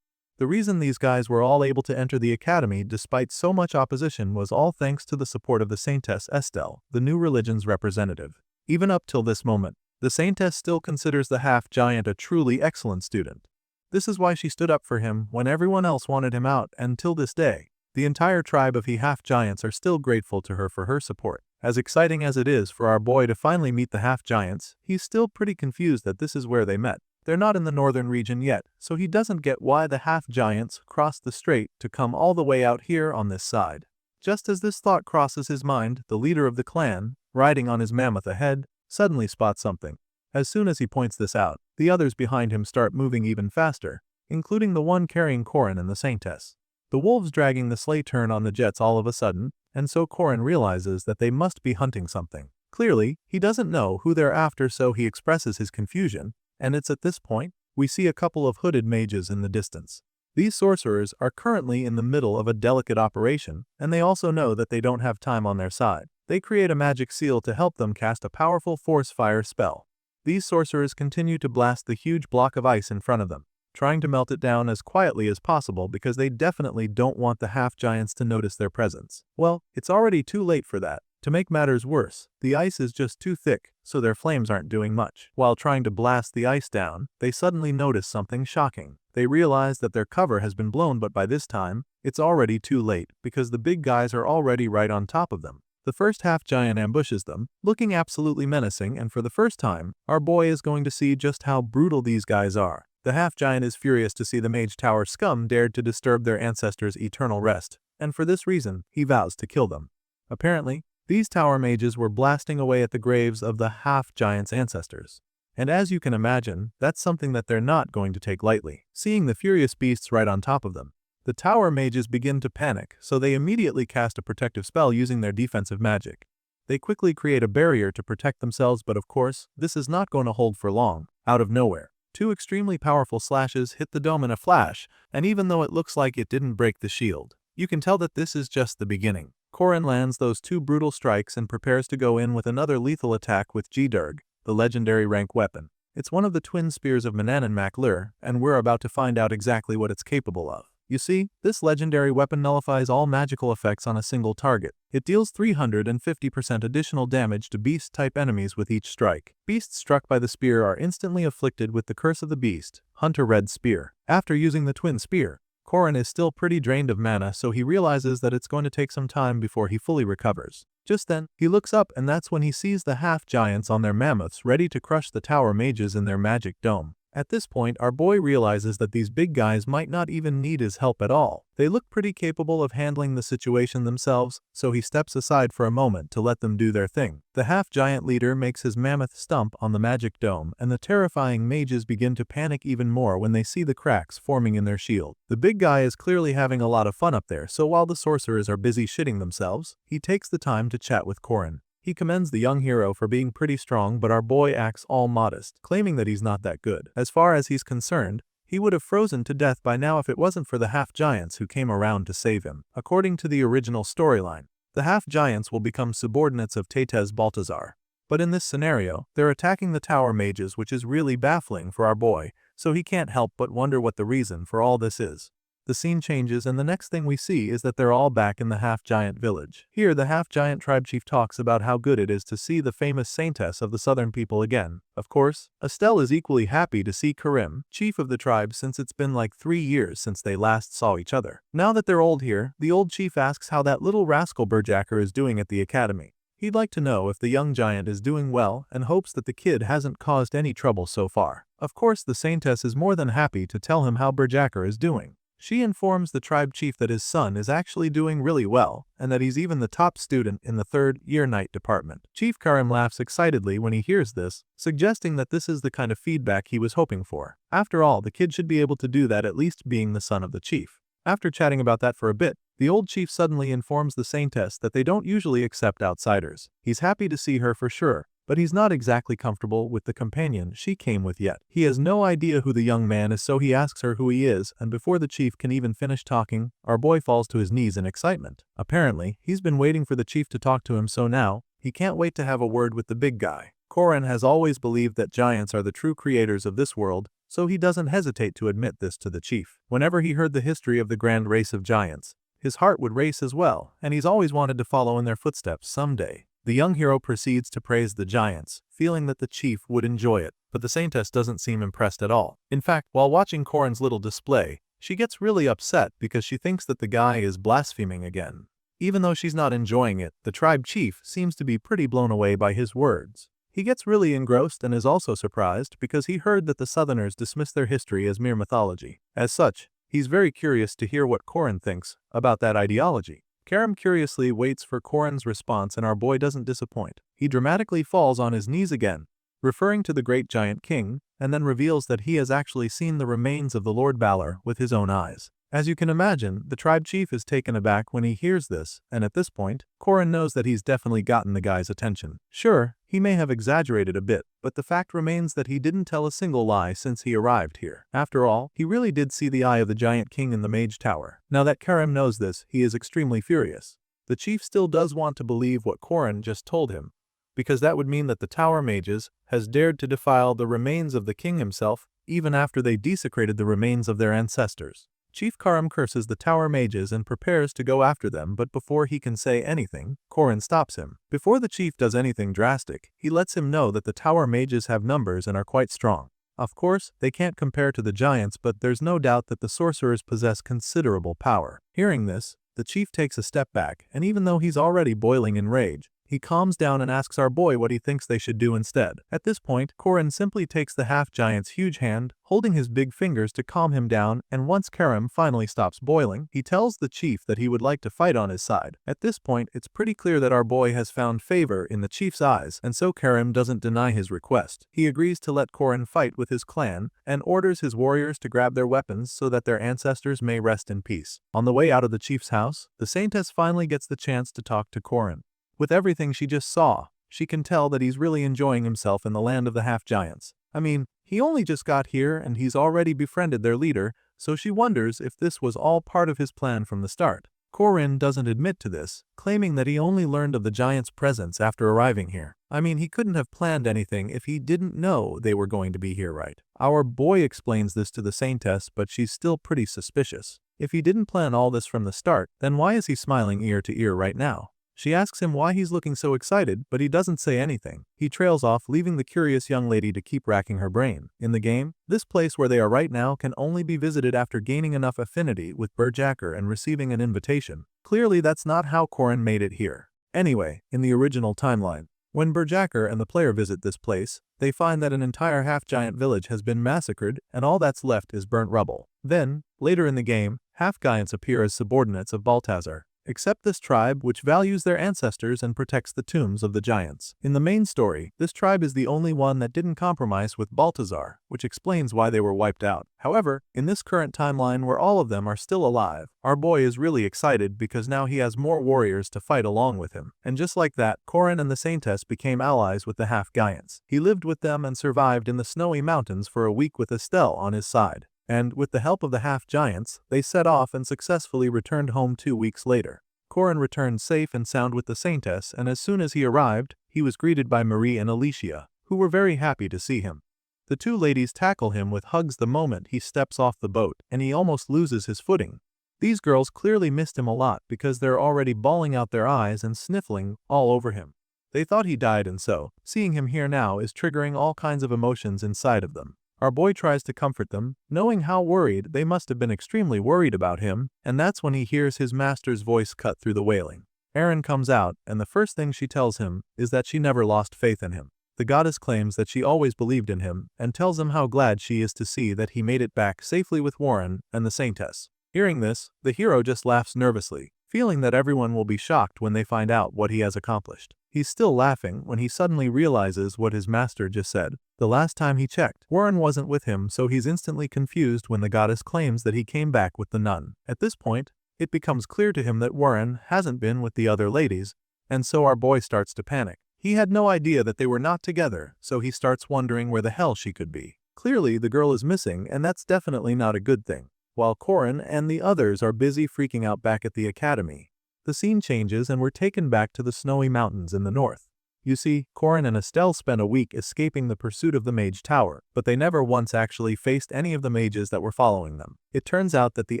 The reason these guys were all able to enter the academy despite so much opposition was all thanks to the support of the Saintess Estelle, the new religion's representative. Even up till this moment, the Saintess still considers the half-giant a truly excellent student. This is why she stood up for him when everyone else wanted him out, and till this day, the entire tribe of half-giants are still grateful to her for her support. As exciting as it is for our boy to finally meet the half-giants, he's still pretty confused that this is where they met. They're not in the northern region yet, so he doesn't get why the half-giants crossed the strait to come all the way out here on this side. Just as this thought crosses his mind, the leader of the clan, riding on his mammoth ahead, suddenly spots something. As soon as he points this out, the others behind him start moving even faster, including the one carrying Korin and the Saintess. The wolves dragging the sleigh turn on the jets all of a sudden, and so Korin realizes that they must be hunting something. Clearly, he doesn't know who they're after, so he expresses his confusion, and it's at this point we see a couple of hooded mages in the distance. These sorcerers are currently in the middle of a delicate operation, and they also know that they don't have time on their side. They create a magic seal to help them cast a powerful force fire spell. These sorcerers continue to blast the huge block of ice in front of them, trying to melt it down as quietly as possible because they definitely don't want the half-giants to notice their presence. Well, it's already too late for that. To make matters worse, the ice is just too thick, so their flames aren't doing much. While trying to blast the ice down, they suddenly notice something shocking. They realize that their cover has been blown, but by this time, it's already too late because the big guys are already right on top of them. The first half-giant ambushes them, looking absolutely menacing, and for the first time, our boy is going to see just how brutal these guys are. The half-giant is furious to see the Mage Tower scum dared to disturb their ancestors' eternal rest, and for this reason, he vows to kill them. Apparently, these tower mages were blasting away at the graves of the half-giant's ancestors. And as you can imagine, that's something that they're not going to take lightly. Seeing the furious beasts right on top of them, the tower mages begin to panic, so they immediately cast a protective spell using their defensive magic. They quickly create a barrier to protect themselves, but of course, this is not going to hold for long. Out of nowhere, two extremely powerful slashes hit the dome in a flash, and even though it looks like it didn't break the shield, you can tell that this is just the beginning. Korin lands those two brutal strikes and prepares to go in with another lethal attack with G-Durg, the legendary rank weapon. It's one of the twin spears of Manannan Mac-Lir, and we're about to find out exactly what it's capable of. You see, this legendary weapon nullifies all magical effects on a single target. It deals 350% additional damage to beast-type enemies with each strike. Beasts struck by the spear are instantly afflicted with the curse of the beast, Hunter Red Spear. After using the twin spear, Korin is still pretty drained of mana, so he realizes that it's going to take some time before he fully recovers. Just then, he looks up, and that's when he sees the half-giants on their mammoths ready to crush the tower mages in their magic dome. At this point, our boy realizes that these big guys might not even need his help at all. They look pretty capable of handling the situation themselves, so he steps aside for a moment to let them do their thing. The half-giant leader makes his mammoth stump on the magic dome, and the terrifying mages begin to panic even more when they see the cracks forming in their shield. The big guy is clearly having a lot of fun up there, so while the sorcerers are busy shitting themselves, he takes the time to chat with Korin. He commends the young hero for being pretty strong, but our boy acts all modest, claiming that he's not that good. As far as he's concerned, he would have frozen to death by now if it wasn't for the half-giants who came around to save him. According to the original storyline, the half-giants will become subordinates of Tétez Baltazar. But in this scenario, they're attacking the tower mages, which is really baffling for our boy, so he can't help but wonder what the reason for all this is. The scene changes, and the next thing we see is that they're all back in the half-giant village. Here, the half-giant tribe chief talks about how good it is to see the famous saintess of the southern people again. Of course, Estelle is equally happy to see Karim, chief of the tribe, since it's been like 3 years since they last saw each other. Now that they're old here, the old chief asks how that little rascal Berjacker is doing at the academy. He'd like to know if the young giant is doing well and hopes that the kid hasn't caused any trouble so far. Of course, the saintess is more than happy to tell him how Berjacker is doing. She informs the tribe chief that his son is actually doing really well, and that he's even the top student in the third-year night department. Chief Karim laughs excitedly when he hears this, suggesting that this is the kind of feedback he was hoping for. After all, the kid should be able to do that, at least being the son of the chief. After chatting about that for a bit, the old chief suddenly informs the saintess that they don't usually accept outsiders. He's happy to see her for sure, but he's not exactly comfortable with the companion she came with yet. He has no idea who the young man is, so he asks her who he is, and before the chief can even finish talking, our boy falls to his knees in excitement. Apparently, he's been waiting for the chief to talk to him, so now, he can't wait to have a word with the big guy. Korin has always believed that giants are the true creators of this world, so he doesn't hesitate to admit this to the chief. Whenever he heard the history of the grand race of giants, his heart would race as well, and he's always wanted to follow in their footsteps someday. The young hero proceeds to praise the giants, feeling that the chief would enjoy it, but the saintess doesn't seem impressed at all. In fact, while watching Korin's little display, she gets really upset because she thinks that the guy is blaspheming again. Even though she's not enjoying it, the tribe chief seems to be pretty blown away by his words. He gets really engrossed and is also surprised because he heard that the Southerners dismiss their history as mere mythology. As such, he's very curious to hear what Korin thinks about that ideology. Karim curiously waits for Korin's response, and our boy doesn't disappoint. He dramatically falls on his knees again, referring to the great giant king, and then reveals that he has actually seen the remains of the Lord Balor with his own eyes. As you can imagine, the tribe chief is taken aback when he hears this, and at this point, Korin knows that he's definitely gotten the guy's attention. Sure, he may have exaggerated a bit, but the fact remains that he didn't tell a single lie since he arrived here. After all, he really did see the eye of the giant king in the mage tower. Now that Karim knows this, he is extremely furious. The chief still does want to believe what Korin just told him, because that would mean that the tower mages has dared to defile the remains of the king himself, even after they desecrated the remains of their ancestors. Chief Karim curses the tower mages and prepares to go after them, but before he can say anything, Korin stops him. Before the chief does anything drastic, he lets him know that the tower mages have numbers and are quite strong. Of course, they can't compare to the giants, but there's no doubt that the sorcerers possess considerable power. Hearing this, the chief takes a step back, and even though he's already boiling in rage, he calms down and asks our boy what he thinks they should do instead. At this point, Korin simply takes the half-giant's huge hand, holding his big fingers to calm him down, and once Karim finally stops boiling, he tells the chief that he would like to fight on his side. At this point, it's pretty clear that our boy has found favor in the chief's eyes, and so Karim doesn't deny his request. He agrees to let Korin fight with his clan, and orders his warriors to grab their weapons so that their ancestors may rest in peace. On the way out of the chief's house, the saintess finally gets the chance to talk to Korin. With everything she just saw, she can tell that he's really enjoying himself in the land of the half-giants. I mean, he only just got here and he's already befriended their leader, so she wonders if this was all part of his plan from the start. Korin doesn't admit to this, claiming that he only learned of the giants' presence after arriving here. I mean, he couldn't have planned anything if he didn't know they were going to be here, right? Our boy explains this to the saintess, but she's still pretty suspicious. If he didn't plan all this from the start, then why is he smiling ear to ear right now? She asks him why he's looking so excited, but he doesn't say anything. He trails off, leaving the curious young lady to keep racking her brain. In the game, this place where they are right now can only be visited after gaining enough affinity with Berjacker and receiving an invitation. Clearly, that's not how Korin made it here. Anyway, in the original timeline, when Berjacker and the player visit this place, they find that an entire half-giant village has been massacred and all that's left is burnt rubble. Then, later in the game, half-giants appear as subordinates of Balthazar, except this tribe which values their ancestors and protects the tombs of the giants. In the main story, this tribe is the only one that didn't compromise with Balthazar, which explains why they were wiped out. However, in this current timeline where all of them are still alive, our boy is really excited because now he has more warriors to fight along with him. And just like that, Korin and the Saintess became allies with the half-giants. He lived with them and survived in the snowy mountains for a week with Estelle on his side. And with the help of the half-giants, they set off and successfully returned home 2 weeks later. Korin returned safe and sound with the Saintess, and as soon as he arrived, he was greeted by Marie and Alicia, who were very happy to see him. The two ladies tackle him with hugs the moment he steps off the boat, and he almost loses his footing. These girls clearly missed him a lot because they're already bawling out their eyes and sniffling all over him. They thought he died, and so, seeing him here now is triggering all kinds of emotions inside of them. Our boy tries to comfort them, knowing how worried they must have been extremely worried about him, and that's when he hears his master's voice cut through the wailing. Aaron comes out, and the first thing she tells him is that she never lost faith in him. The goddess claims that she always believed in him and tells him how glad she is to see that he made it back safely with Warren and the Saintess. Hearing this, the hero just laughs nervously, feeling that everyone will be shocked when they find out what he has accomplished. He's still laughing when he suddenly realizes what his master just said. The last time he checked, Warren wasn't with him, so he's instantly confused when the goddess claims that he came back with the nun. At this point, it becomes clear to him that Warren hasn't been with the other ladies, and so our boy starts to panic. He had no idea that they were not together, so he starts wondering where the hell she could be. Clearly, the girl is missing, and that's definitely not a good thing. While Corin and the others are busy freaking out back at the academy, the scene changes and we're taken back to the snowy mountains in the north. You see, Corin and Estelle spent a week escaping the pursuit of the Mage Tower, but they never once actually faced any of the mages that were following them. It turns out that the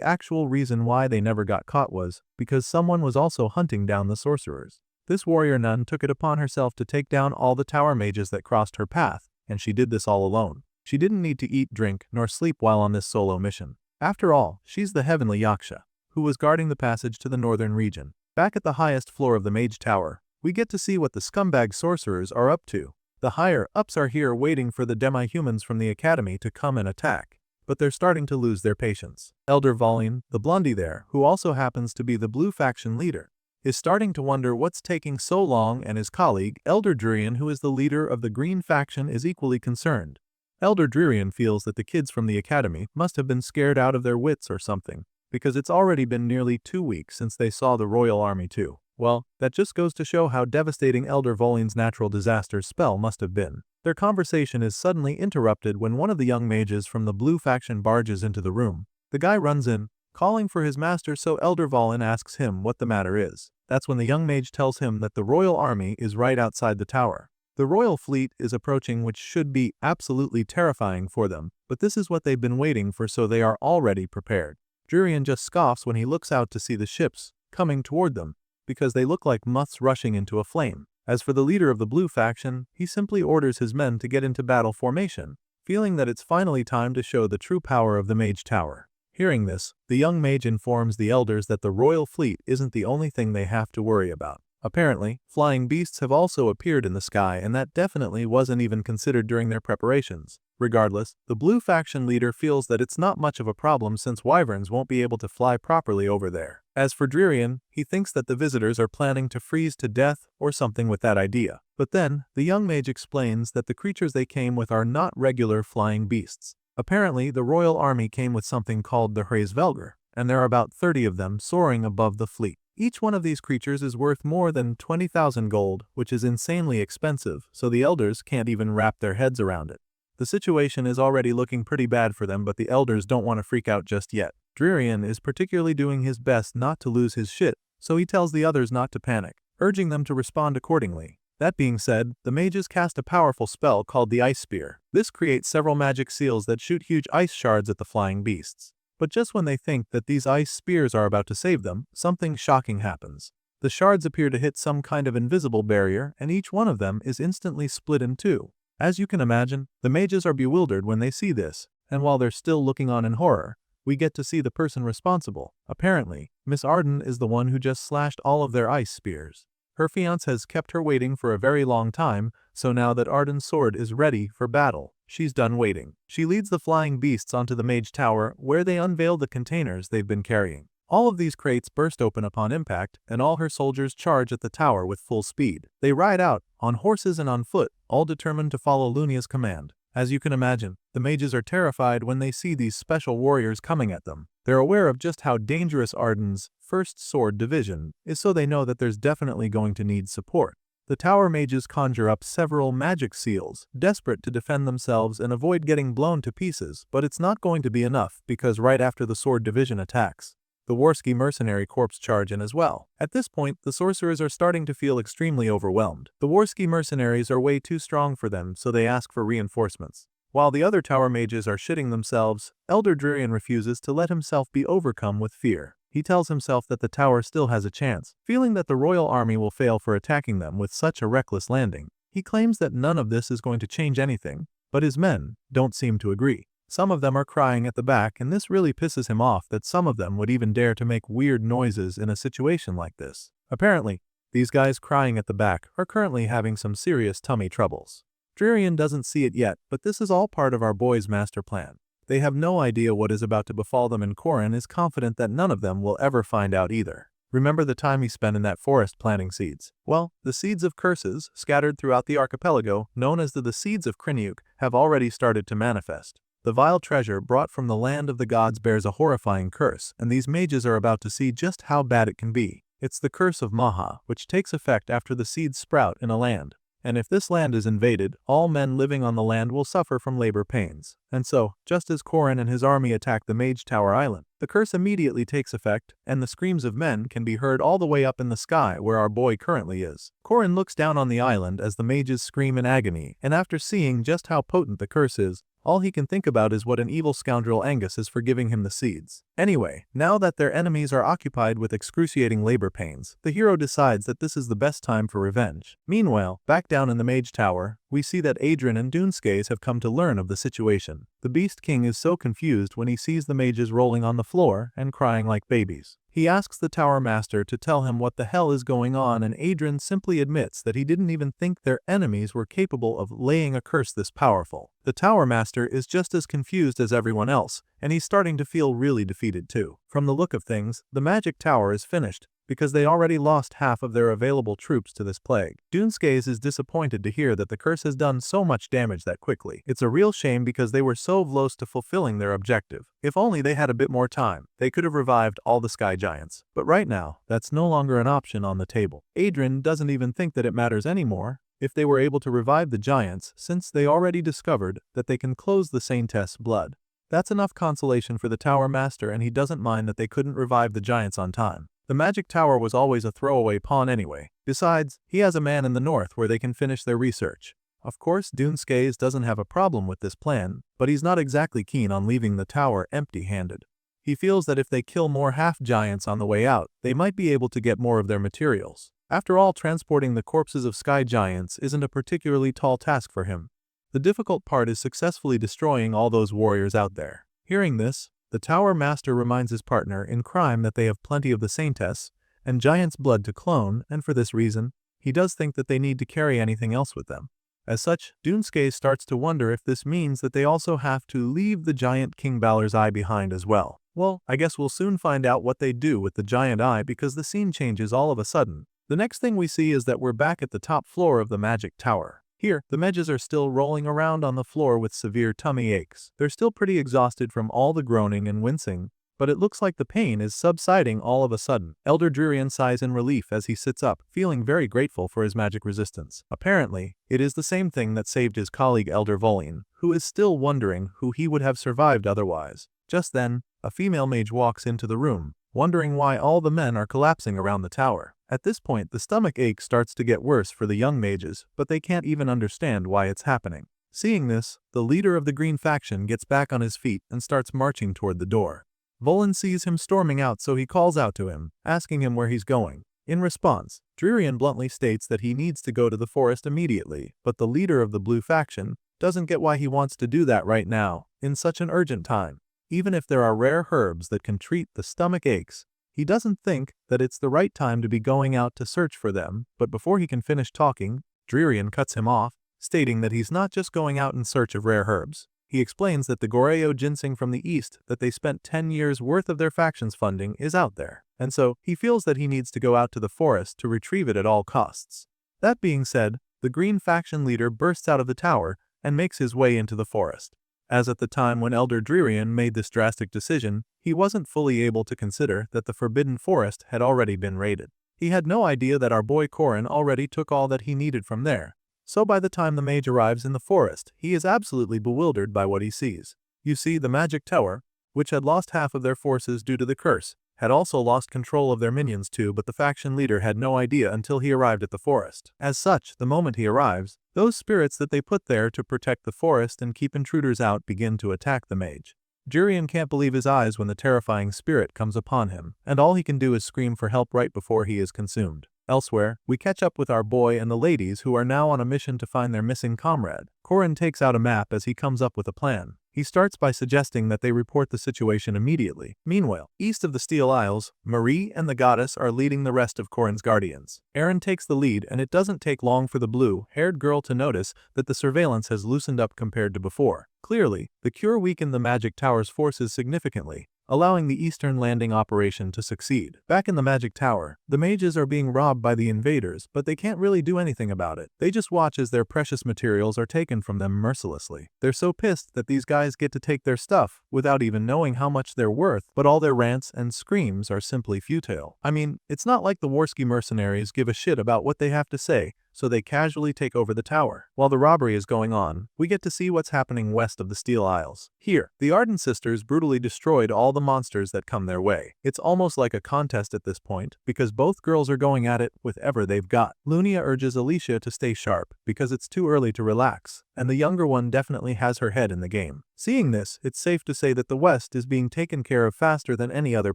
actual reason why they never got caught was because someone was also hunting down the sorcerers. This warrior nun took it upon herself to take down all the tower mages that crossed her path, and she did this all alone. She didn't need to eat, drink, nor sleep while on this solo mission. After all, she's the heavenly Yaksha, who was guarding the passage to the northern region. Back at the highest floor of the Mage Tower, we get to see what the scumbag sorcerers are up to. The higher-ups are here waiting for the demi-humans from the academy to come and attack, but they're starting to lose their patience. Elder Volin, the blondie there, who also happens to be the blue faction leader, is starting to wonder what's taking so long, and his colleague, Elder Drurian, who is the leader of the green faction, is equally concerned. Elder Drurian feels that the kids from the academy must have been scared out of their wits or something, because it's already been nearly 2 weeks since they saw the royal army too. Well, that just goes to show how devastating Elder Volin's natural disaster spell must have been. Their conversation is suddenly interrupted when one of the young mages from the blue faction barges into the room. The guy runs in, calling for his master, so Elder Volin asks him what the matter is. That's when the young mage tells him that the royal army is right outside the tower. The royal fleet is approaching, which should be absolutely terrifying for them, but this is what they've been waiting for, so they are already prepared. Drurian just scoffs when he looks out to see the ships coming toward them, because they look like moths rushing into a flame. As for the leader of the blue faction, he simply orders his men to get into battle formation, feeling that it's finally time to show the true power of the Mage Tower. Hearing this, the young mage informs the elders that the royal fleet isn't the only thing they have to worry about. Apparently, flying beasts have also appeared in the sky, and that definitely wasn't even considered during their preparations. Regardless, the blue faction leader feels that it's not much of a problem since wyverns won't be able to fly properly over there. As for Drurian, he thinks that the visitors are planning to freeze to death or something with that idea. But then, the young mage explains that the creatures they came with are not regular flying beasts. Apparently, the royal army came with something called the Hraesvelgr, and there are about 30 of them soaring above the fleet. Each one of these creatures is worth more than 20,000 gold, which is insanely expensive, so the elders can't even wrap their heads around it. The situation is already looking pretty bad for them, but the elders don't want to freak out just yet. Drurian is particularly doing his best not to lose his shit, so he tells the others not to panic, urging them to respond accordingly. That being said, the mages cast a powerful spell called the Ice Spear. This creates several magic seals that shoot huge ice shards at the flying beasts. But just when they think that these ice spears are about to save them, something shocking happens. The shards appear to hit some kind of invisible barrier, and each one of them is instantly split in two. As you can imagine, the mages are bewildered when they see this, and while they're still looking on in horror, we get to see the person responsible. Apparently, Miss Arden is the one who just slashed all of their ice spears. Her fiancé has kept her waiting for a very long time, so now that Arden's sword is ready for battle, she's done waiting. She leads the flying beasts onto the Mage Tower, where they unveil the containers they've been carrying. All of these crates burst open upon impact, and all her soldiers charge at the tower with full speed. They ride out, on horses and on foot, all determined to follow Lunia's command. As you can imagine, the mages are terrified when they see these special warriors coming at them. They're aware of just how dangerous Arden's first sword division is, so they know that there's definitely going to need support. The tower mages conjure up several magic seals, desperate to defend themselves and avoid getting blown to pieces, but it's not going to be enough because right after the sword division attacks, the Warski Mercenary Corps charge in as well. At this point, the sorcerers are starting to feel extremely overwhelmed. The Warski mercenaries are way too strong for them, so they ask for reinforcements. While the other tower mages are shitting themselves, Elder Drurian refuses to let himself be overcome with fear. He tells himself that the tower still has a chance, feeling that the royal army will fail for attacking them with such a reckless landing. He claims that none of this is going to change anything, but his men don't seem to agree. Some of them are crying at the back, and this really pisses him off that some of them would even dare to make weird noises in a situation like this. Apparently, these guys crying at the back are currently having some serious tummy troubles. Dririan doesn't see it yet, but this is all part of our boys' master plan. They have no idea what is about to befall them, and Korin is confident that none of them will ever find out either. Remember the time he spent in that forest planting seeds? Well, the seeds of curses, scattered throughout the archipelago, known as the seeds of Krinyuk, have already started to manifest. The vile treasure brought from the land of the gods bears a horrifying curse, and these mages are about to see just how bad it can be. It's the curse of Maha, which takes effect after the seeds sprout in a land. And if this land is invaded, all men living on the land will suffer from labor pains. And so, just as Korin and his army attack the Mage Tower Island, the curse immediately takes effect, and the screams of men can be heard all the way up in the sky where our boy currently is. Korin looks down on the island as the mages scream in agony, and after seeing just how potent the curse is, all he can think about is what an evil scoundrel Angus is for giving him the seeds. Anyway, now that their enemies are occupied with excruciating labor pains, the hero decides that this is the best time for revenge. Meanwhile, back down in the Mage Tower, we see that Adrian and Duneskes have come to learn of the situation. The Beast King is so confused when he sees the mages rolling on the floor and crying like babies. He asks the Tower Master to tell him what the hell is going on, and Adrian simply admits that he didn't even think their enemies were capable of laying a curse this powerful. The Tower Master is just as confused as everyone else, and he's starting to feel really defeated too. From the look of things, the Magic Tower is finished, because they already lost half of their available troops to this plague. Duneskes is disappointed to hear that the curse has done so much damage that quickly. It's a real shame because they were so close to fulfilling their objective. If only they had a bit more time, they could have revived all the Sky Giants. But right now, that's no longer an option on the table. Adrian doesn't even think that it matters anymore if they were able to revive the Giants, since they already discovered that they can close the Saintess' blood. That's enough consolation for the Tower Master, and he doesn't mind that they couldn't revive the Giants on time. The Magic Tower was always a throwaway pawn anyway. Besides, he has a man in the north where they can finish their research. Of course, Duneskes doesn't have a problem with this plan, but he's not exactly keen on leaving the tower empty-handed. He feels that if they kill more half-giants on the way out, they might be able to get more of their materials. After all, transporting the corpses of Sky Giants isn't a particularly tall task for him. The difficult part is successfully destroying all those warriors out there. Hearing this, the Tower Master reminds his partner in crime that they have plenty of the Saintess and Giant's blood to clone, and for this reason, he does think that they need to carry anything else with them. As such, Duneskes starts to wonder if this means that they also have to leave the giant King Balor's eye behind as well. Well, I guess we'll soon find out what they do with the giant eye, because the scene changes all of a sudden. The next thing we see is that we're back at the top floor of the Magic Tower. Here, the mages are still rolling around on the floor with severe tummy aches. They're still pretty exhausted from all the groaning and wincing, but it looks like the pain is subsiding all of a sudden. Elder Dririan sighs in relief as he sits up, feeling very grateful for his magic resistance. Apparently, it is the same thing that saved his colleague Elder Volin, who is still wondering who he would have survived otherwise. Just then, a female mage walks into the room, wondering why all the men are collapsing around the tower. At this point, the stomach ache starts to get worse for the young mages, but they can't even understand why it's happening. Seeing this, the leader of the green faction gets back on his feet and starts marching toward the door. Volin sees him storming out, so he calls out to him, asking him where he's going. In response, Dririan bluntly states that he needs to go to the forest immediately, but the leader of the blue faction doesn't get why he wants to do that right now, in such an urgent time. Even if there are rare herbs that can treat the stomach aches, he doesn't think that it's the right time to be going out to search for them, but before he can finish talking, Dririan cuts him off, stating that he's not just going out in search of rare herbs. He explains that the Goreo ginseng from the east that they spent 10 years worth of their faction's funding is out there, and so he feels that he needs to go out to the forest to retrieve it at all costs. That being said, the green faction leader bursts out of the tower and makes his way into the forest. As at the time when Elder Dririan made this drastic decision, he wasn't fully able to consider that the Forbidden Forest had already been raided. He had no idea that our boy Korin already took all that he needed from there. So by the time the mage arrives in the forest, he is absolutely bewildered by what he sees. You see, the Magic Tower, which had lost half of their forces due to the curse, had also lost control of their minions too, but the faction leader had no idea until he arrived at the forest. As such, the moment he arrives, those spirits that they put there to protect the forest and keep intruders out begin to attack the mage. Dririan can't believe his eyes when the terrifying spirit comes upon him, and all he can do is scream for help right before he is consumed. Elsewhere, we catch up with our boy and the ladies who are now on a mission to find their missing comrade. Korin takes out a map as he comes up with a plan. He starts by suggesting that they report the situation immediately. Meanwhile, east of the Steel Isles, Marie and the goddess are leading the rest of Corin's guardians. Aaron takes the lead, and it doesn't take long for the blue-haired girl to notice that the surveillance has loosened up compared to before. Clearly, the cure weakened the Magic Tower's forces significantly, allowing the Eastern Landing operation to succeed. Back in the Magic Tower, the mages are being robbed by the invaders, but they can't really do anything about it. They just watch as their precious materials are taken from them mercilessly. They're so pissed that these guys get to take their stuff without even knowing how much they're worth, but all their rants and screams are simply futile. I mean, it's not like the Warski mercenaries give a shit about what they have to say, so they casually take over the tower. While the robbery is going on, we get to see what's happening west of the Steel Isles. Here, the Arden sisters brutally destroyed all the monsters that come their way. It's almost like a contest at this point, because both girls are going at it with whatever they've got. Lunia urges Alicia to stay sharp, because it's too early to relax, and the younger one definitely has her head in the game. Seeing this, it's safe to say that the West is being taken care of faster than any other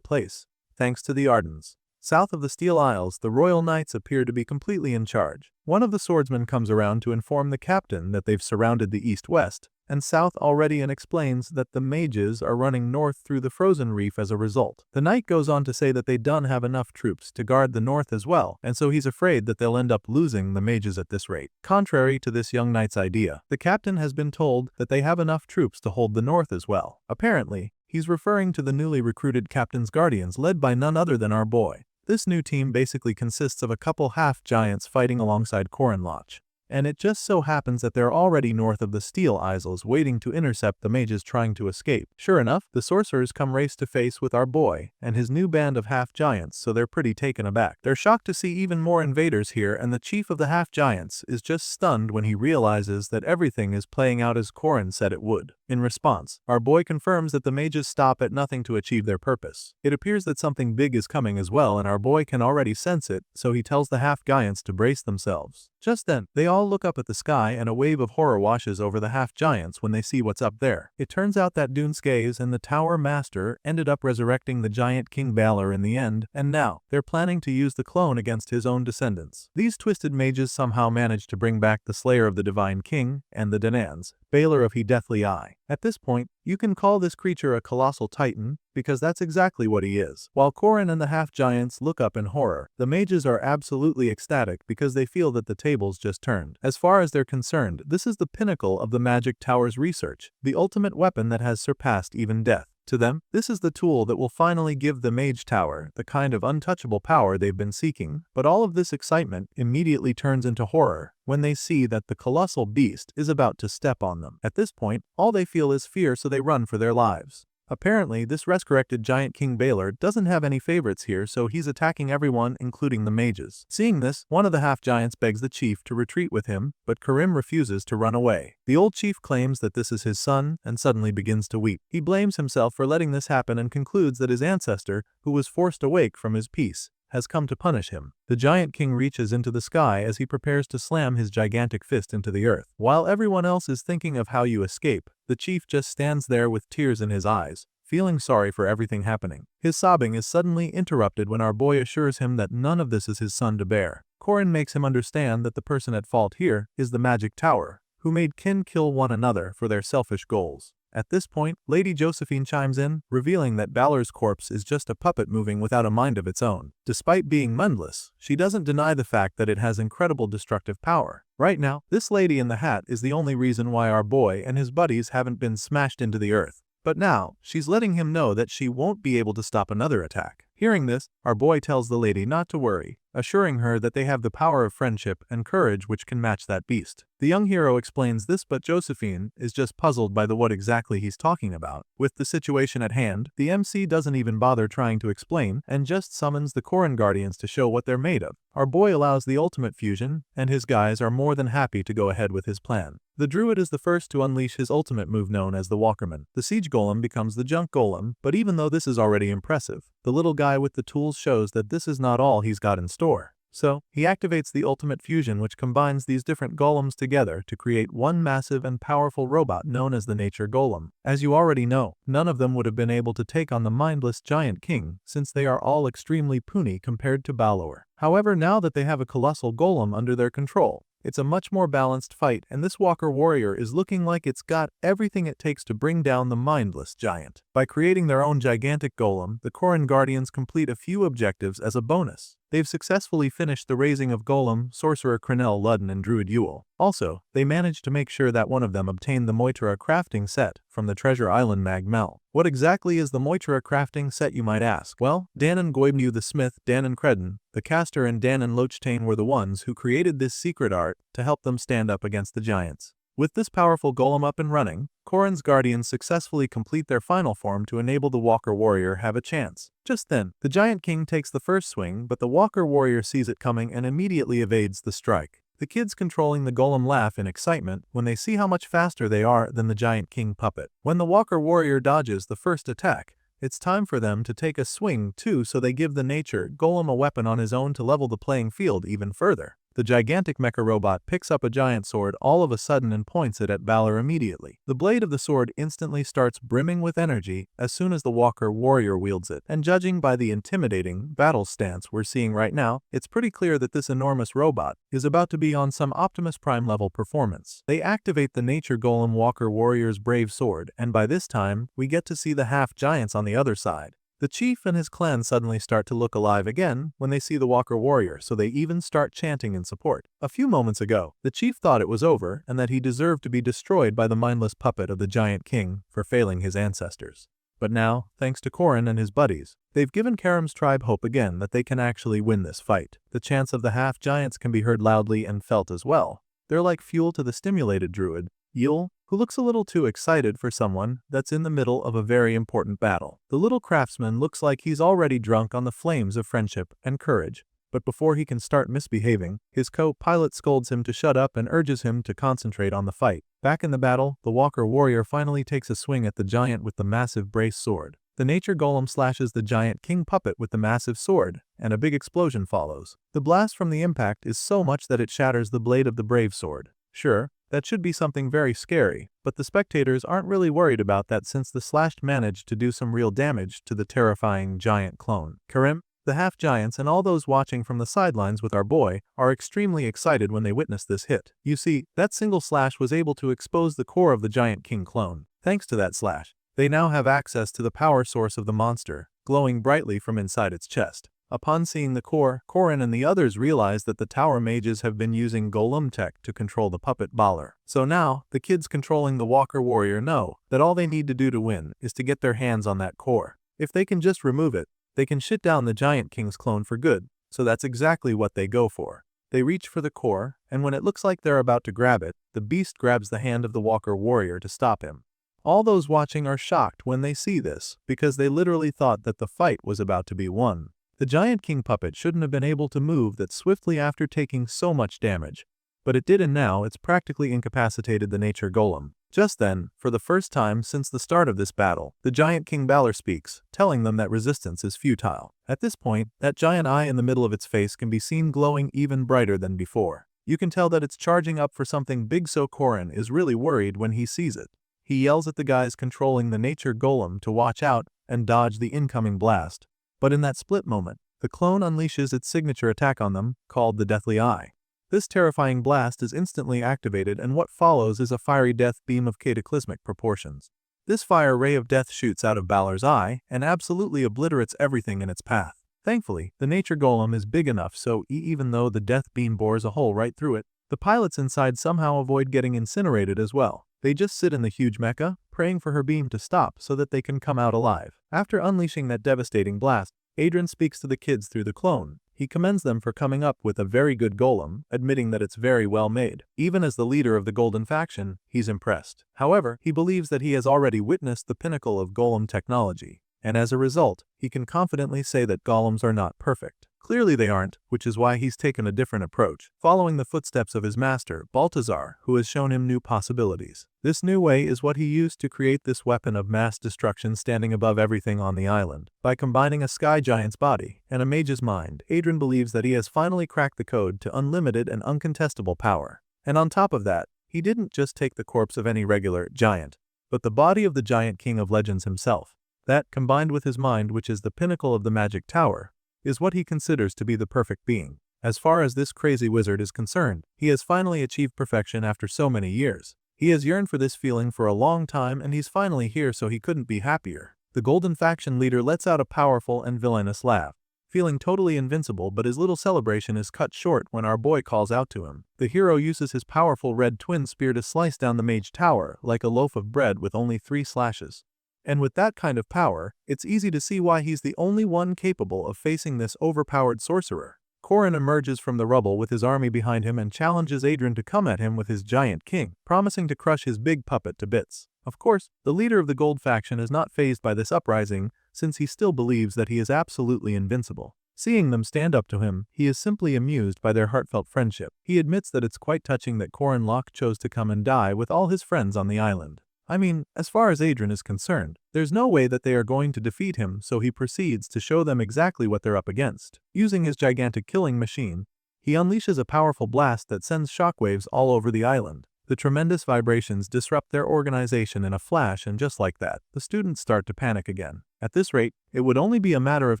place, thanks to the Ardens. South of the Steel Isles, the Royal Knights appear to be completely in charge. One of the swordsmen comes around to inform the captain that they've surrounded the east-west, and south already, and explains that the mages are running north through the frozen reef as a result. The knight goes on to say that they don't have enough troops to guard the north as well, and so he's afraid that they'll end up losing the mages at this rate. Contrary to this young knight's idea, the captain has been told that they have enough troops to hold the north as well. Apparently, he's referring to the newly recruited captain's guardians led by none other than our boy. This new team basically consists of a couple half-giants fighting alongside Corin Loch. And it just so happens that they're already north of the Steel Isles waiting to intercept the mages trying to escape. Sure enough, the sorcerers come face to face with our boy and his new band of half-giants, so they're pretty taken aback. They're shocked to see even more invaders here, and the chief of the half-giants is just stunned when he realizes that everything is playing out as Corin said it would. In response, our boy confirms that the mages stop at nothing to achieve their purpose. It appears that something big is coming as well, and our boy can already sense it, so he tells the half-giants to brace themselves. Just then, they all look up at the sky, and a wave of horror washes over the half-giants when they see what's up there. It turns out that Duneskays and the Tower Master ended up resurrecting the giant King Balor in the end, and now they're planning to use the clone against his own descendants. These twisted mages somehow manage to bring back the Slayer of the Divine King and the Danans, Balor of He Deathly Eye. At this point, you can call this creature a colossal titan, because that's exactly what he is. While Corin and the half-giants look up in horror, the mages are absolutely ecstatic because they feel that the tables just turned. As far as they're concerned, this is the pinnacle of the Magic Tower's research, the ultimate weapon that has surpassed even death. To them, this is the tool that will finally give the Mage Tower the kind of untouchable power they've been seeking. But all of this excitement immediately turns into horror when they see that the colossal beast is about to step on them. At this point, all they feel is fear, so they run for their lives. Apparently, this resurrected giant King Balor doesn't have any favorites here, so he's attacking everyone, including the mages. Seeing this, one of the half-giants begs the chief to retreat with him, but Karim refuses to run away. The old chief claims that this is his son and suddenly begins to weep. He blames himself for letting this happen and concludes that his ancestor, who was forced awake from his peace, has come to punish him. The giant king reaches into the sky as he prepares to slam his gigantic fist into the earth. While everyone else is thinking of how you escape, the chief just stands there with tears in his eyes, feeling sorry for everything happening. His sobbing is suddenly interrupted when our boy assures him that none of this is his son to bear. Corin makes him understand that the person at fault here is the Magic Tower, who made kin kill one another for their selfish goals. At this point, Lady Josephine chimes in, revealing that Balor's corpse is just a puppet moving without a mind of its own. Despite being mindless, she doesn't deny the fact that it has incredible destructive power. Right now, this lady in the hat is the only reason why our boy and his buddies haven't been smashed into the earth. But now, she's letting him know that she won't be able to stop another attack. Hearing this, our boy tells the lady not to worry, assuring her that they have the power of friendship and courage which can match that beast. The young hero explains this, but Josephine is just puzzled by what exactly he's talking about. With the situation at hand, the MC doesn't even bother trying to explain and just summons the Corin Guardians to show what they're made of. Our boy allows the ultimate fusion, and his guys are more than happy to go ahead with his plan. The druid is the first to unleash his ultimate move known as the Walkerman. The siege golem becomes the junk golem, but even though this is already impressive, the little guy with the tools shows that this is not all he's got in store. So, he activates the ultimate fusion, which combines these different golems together to create one massive and powerful robot known as the Nature Golem. As you already know, none of them would have been able to take on the mindless giant king, since they are all extremely puny compared to Balor. However, now that they have a colossal golem under their control, It's a much more balanced fight, and this Walker Warrior is looking like it's got everything it takes to bring down the mindless giant. By creating their own gigantic golem, the Korin Guardians complete a few objectives as a bonus. They've successfully finished the raising of Golem, Sorcerer Crenel Ludden, and Druid Yule. Also, they managed to make sure that one of them obtained the Moitra crafting set from the Treasure Island Mag Mel. What exactly is the Moitra crafting set, you might ask? Well, Danon Goibnu the Smith, Danon Credden, the caster, and Danon Lochtain were the ones who created this secret art to help them stand up against the giants. With this powerful golem up and running, Korin's Guardians successfully complete their final form to enable the Walker Warrior have a chance. Just then, the Giant King takes the first swing, but the Walker Warrior sees it coming and immediately evades the strike. The kids controlling the golem laugh in excitement when they see how much faster they are than the Giant King puppet. When the Walker Warrior dodges the first attack, it's time for them to take a swing too, so they give the nature golem a weapon on his own to level the playing field even further. The gigantic mecha robot picks up a giant sword all of a sudden and points it at Balor immediately. The blade of the sword instantly starts brimming with energy as soon as the Walker Warrior wields it, and judging by the intimidating battle stance we're seeing right now, it's pretty clear that this enormous robot is about to be on some Optimus Prime level performance. They activate the Nature Golem Walker Warrior's brave sword, and by this time, we get to see the half-giants on the other side. The chief and his clan suddenly start to look alive again when they see the Walker Warrior, so they even start chanting in support. A few moments ago, the chief thought it was over and that he deserved to be destroyed by the mindless puppet of the Giant King for failing his ancestors. But now, thanks to Korin and his buddies, they've given Karam's tribe hope again that they can actually win this fight. The chants of the half-giants can be heard loudly and felt as well. They're like fuel to the stimulated druid, Yule, who looks a little too excited for someone that's in the middle of a very important battle. The little craftsman looks like he's already drunk on the flames of friendship and courage, but before he can start misbehaving, his co-pilot scolds him to shut up and urges him to concentrate on the fight. Back in the battle, the Walker Warrior finally takes a swing at the giant with the massive brace sword. The Nature Golem slashes the Giant King puppet with the massive sword, and a big explosion follows. The blast from the impact is so much that it shatters the blade of the brave sword. Sure, that should be something very scary, but the spectators aren't really worried about that since the slashed managed to do some real damage to the terrifying giant clone. Karim, the half-giants, and all those watching from the sidelines with our boy are extremely excited when they witness this hit. You see, that single slash was able to expose the core of the Giant King clone. Thanks to that slash, they now have access to the power source of the monster, glowing brightly from inside its chest. Upon seeing the core, Korin and the others realize that the tower mages have been using golem tech to control the puppet Balor. So now, the kids controlling the Walker Warrior know that all they need to do to win is to get their hands on that core. If they can just remove it, they can shit down the Giant King's clone for good, so that's exactly what they go for. They reach for the core, and when it looks like they're about to grab it, the beast grabs the hand of the Walker Warrior to stop him. All those watching are shocked when they see this, because they literally thought that the fight was about to be won. The Giant King puppet shouldn't have been able to move that swiftly after taking so much damage, but it did, and now it's practically incapacitated the Nature Golem. Just then, for the first time since the start of this battle, the Giant King Balor speaks, telling them that resistance is futile. At this point, that giant eye in the middle of its face can be seen glowing even brighter than before. You can tell that it's charging up for something big, so Korin is really worried when he sees it. He yells at the guys controlling the Nature Golem to watch out and dodge the incoming blast. But in that split moment, the clone unleashes its signature attack on them, called the Deathly Eye. This terrifying blast is instantly activated, and what follows is a fiery death beam of cataclysmic proportions. This fire ray of death shoots out of Balor's eye and absolutely obliterates everything in its path. Thankfully, the Nature Golem is big enough so even though the death beam bores a hole right through it, the pilots inside somehow avoid getting incinerated as well. They just sit in the huge mecha, praying for her beam to stop so that they can come out alive. After unleashing that devastating blast, Adrian speaks to the kids through the clone. He commends them for coming up with a very good golem, admitting that it's very well made. Even as the leader of the Golden faction, he's impressed. However, he believes that he has already witnessed the pinnacle of golem technology, and as a result, he can confidently say that golems are not perfect. Clearly they aren't, which is why he's taken a different approach, following the footsteps of his master, Balthazar, who has shown him new possibilities. This new way is what he used to create this weapon of mass destruction standing above everything on the island. By combining a sky giant's body and a mage's mind, Adrian believes that he has finally cracked the code to unlimited and uncontestable power. And on top of that, he didn't just take the corpse of any regular giant, but the body of the Giant King of Legends himself. That, combined with his mind, which is the pinnacle of the magic tower, is what he considers to be the perfect being. As far as this crazy wizard is concerned, he has finally achieved perfection after so many years. He has yearned for this feeling for a long time and he's finally here, so he couldn't be happier. The Golden Faction leader lets out a powerful and villainous laugh, feeling totally invincible, but his little celebration is cut short when our boy calls out to him. The hero uses his powerful red twin spear to slice down the mage tower like a loaf of bread with only 3 slashes. And with that kind of power, it's easy to see why he's the only one capable of facing this overpowered sorcerer. Corrin emerges from the rubble with his army behind him and challenges Adrian to come at him with his giant king, promising to crush his big puppet to bits. Of course, the leader of the Gold Faction is not fazed by this uprising, since he still believes that he is absolutely invincible. Seeing them stand up to him, he is simply amused by their heartfelt friendship. He admits that it's quite touching that Corrin Locke chose to come and die with all his friends on the island. I mean, as far as Adrian is concerned, there's no way that they are going to defeat him, so he proceeds to show them exactly what they're up against. Using his gigantic killing machine, he unleashes a powerful blast that sends shockwaves all over the island. The tremendous vibrations disrupt their organization in a flash, and just like that, the students start to panic again. At this rate, it would only be a matter of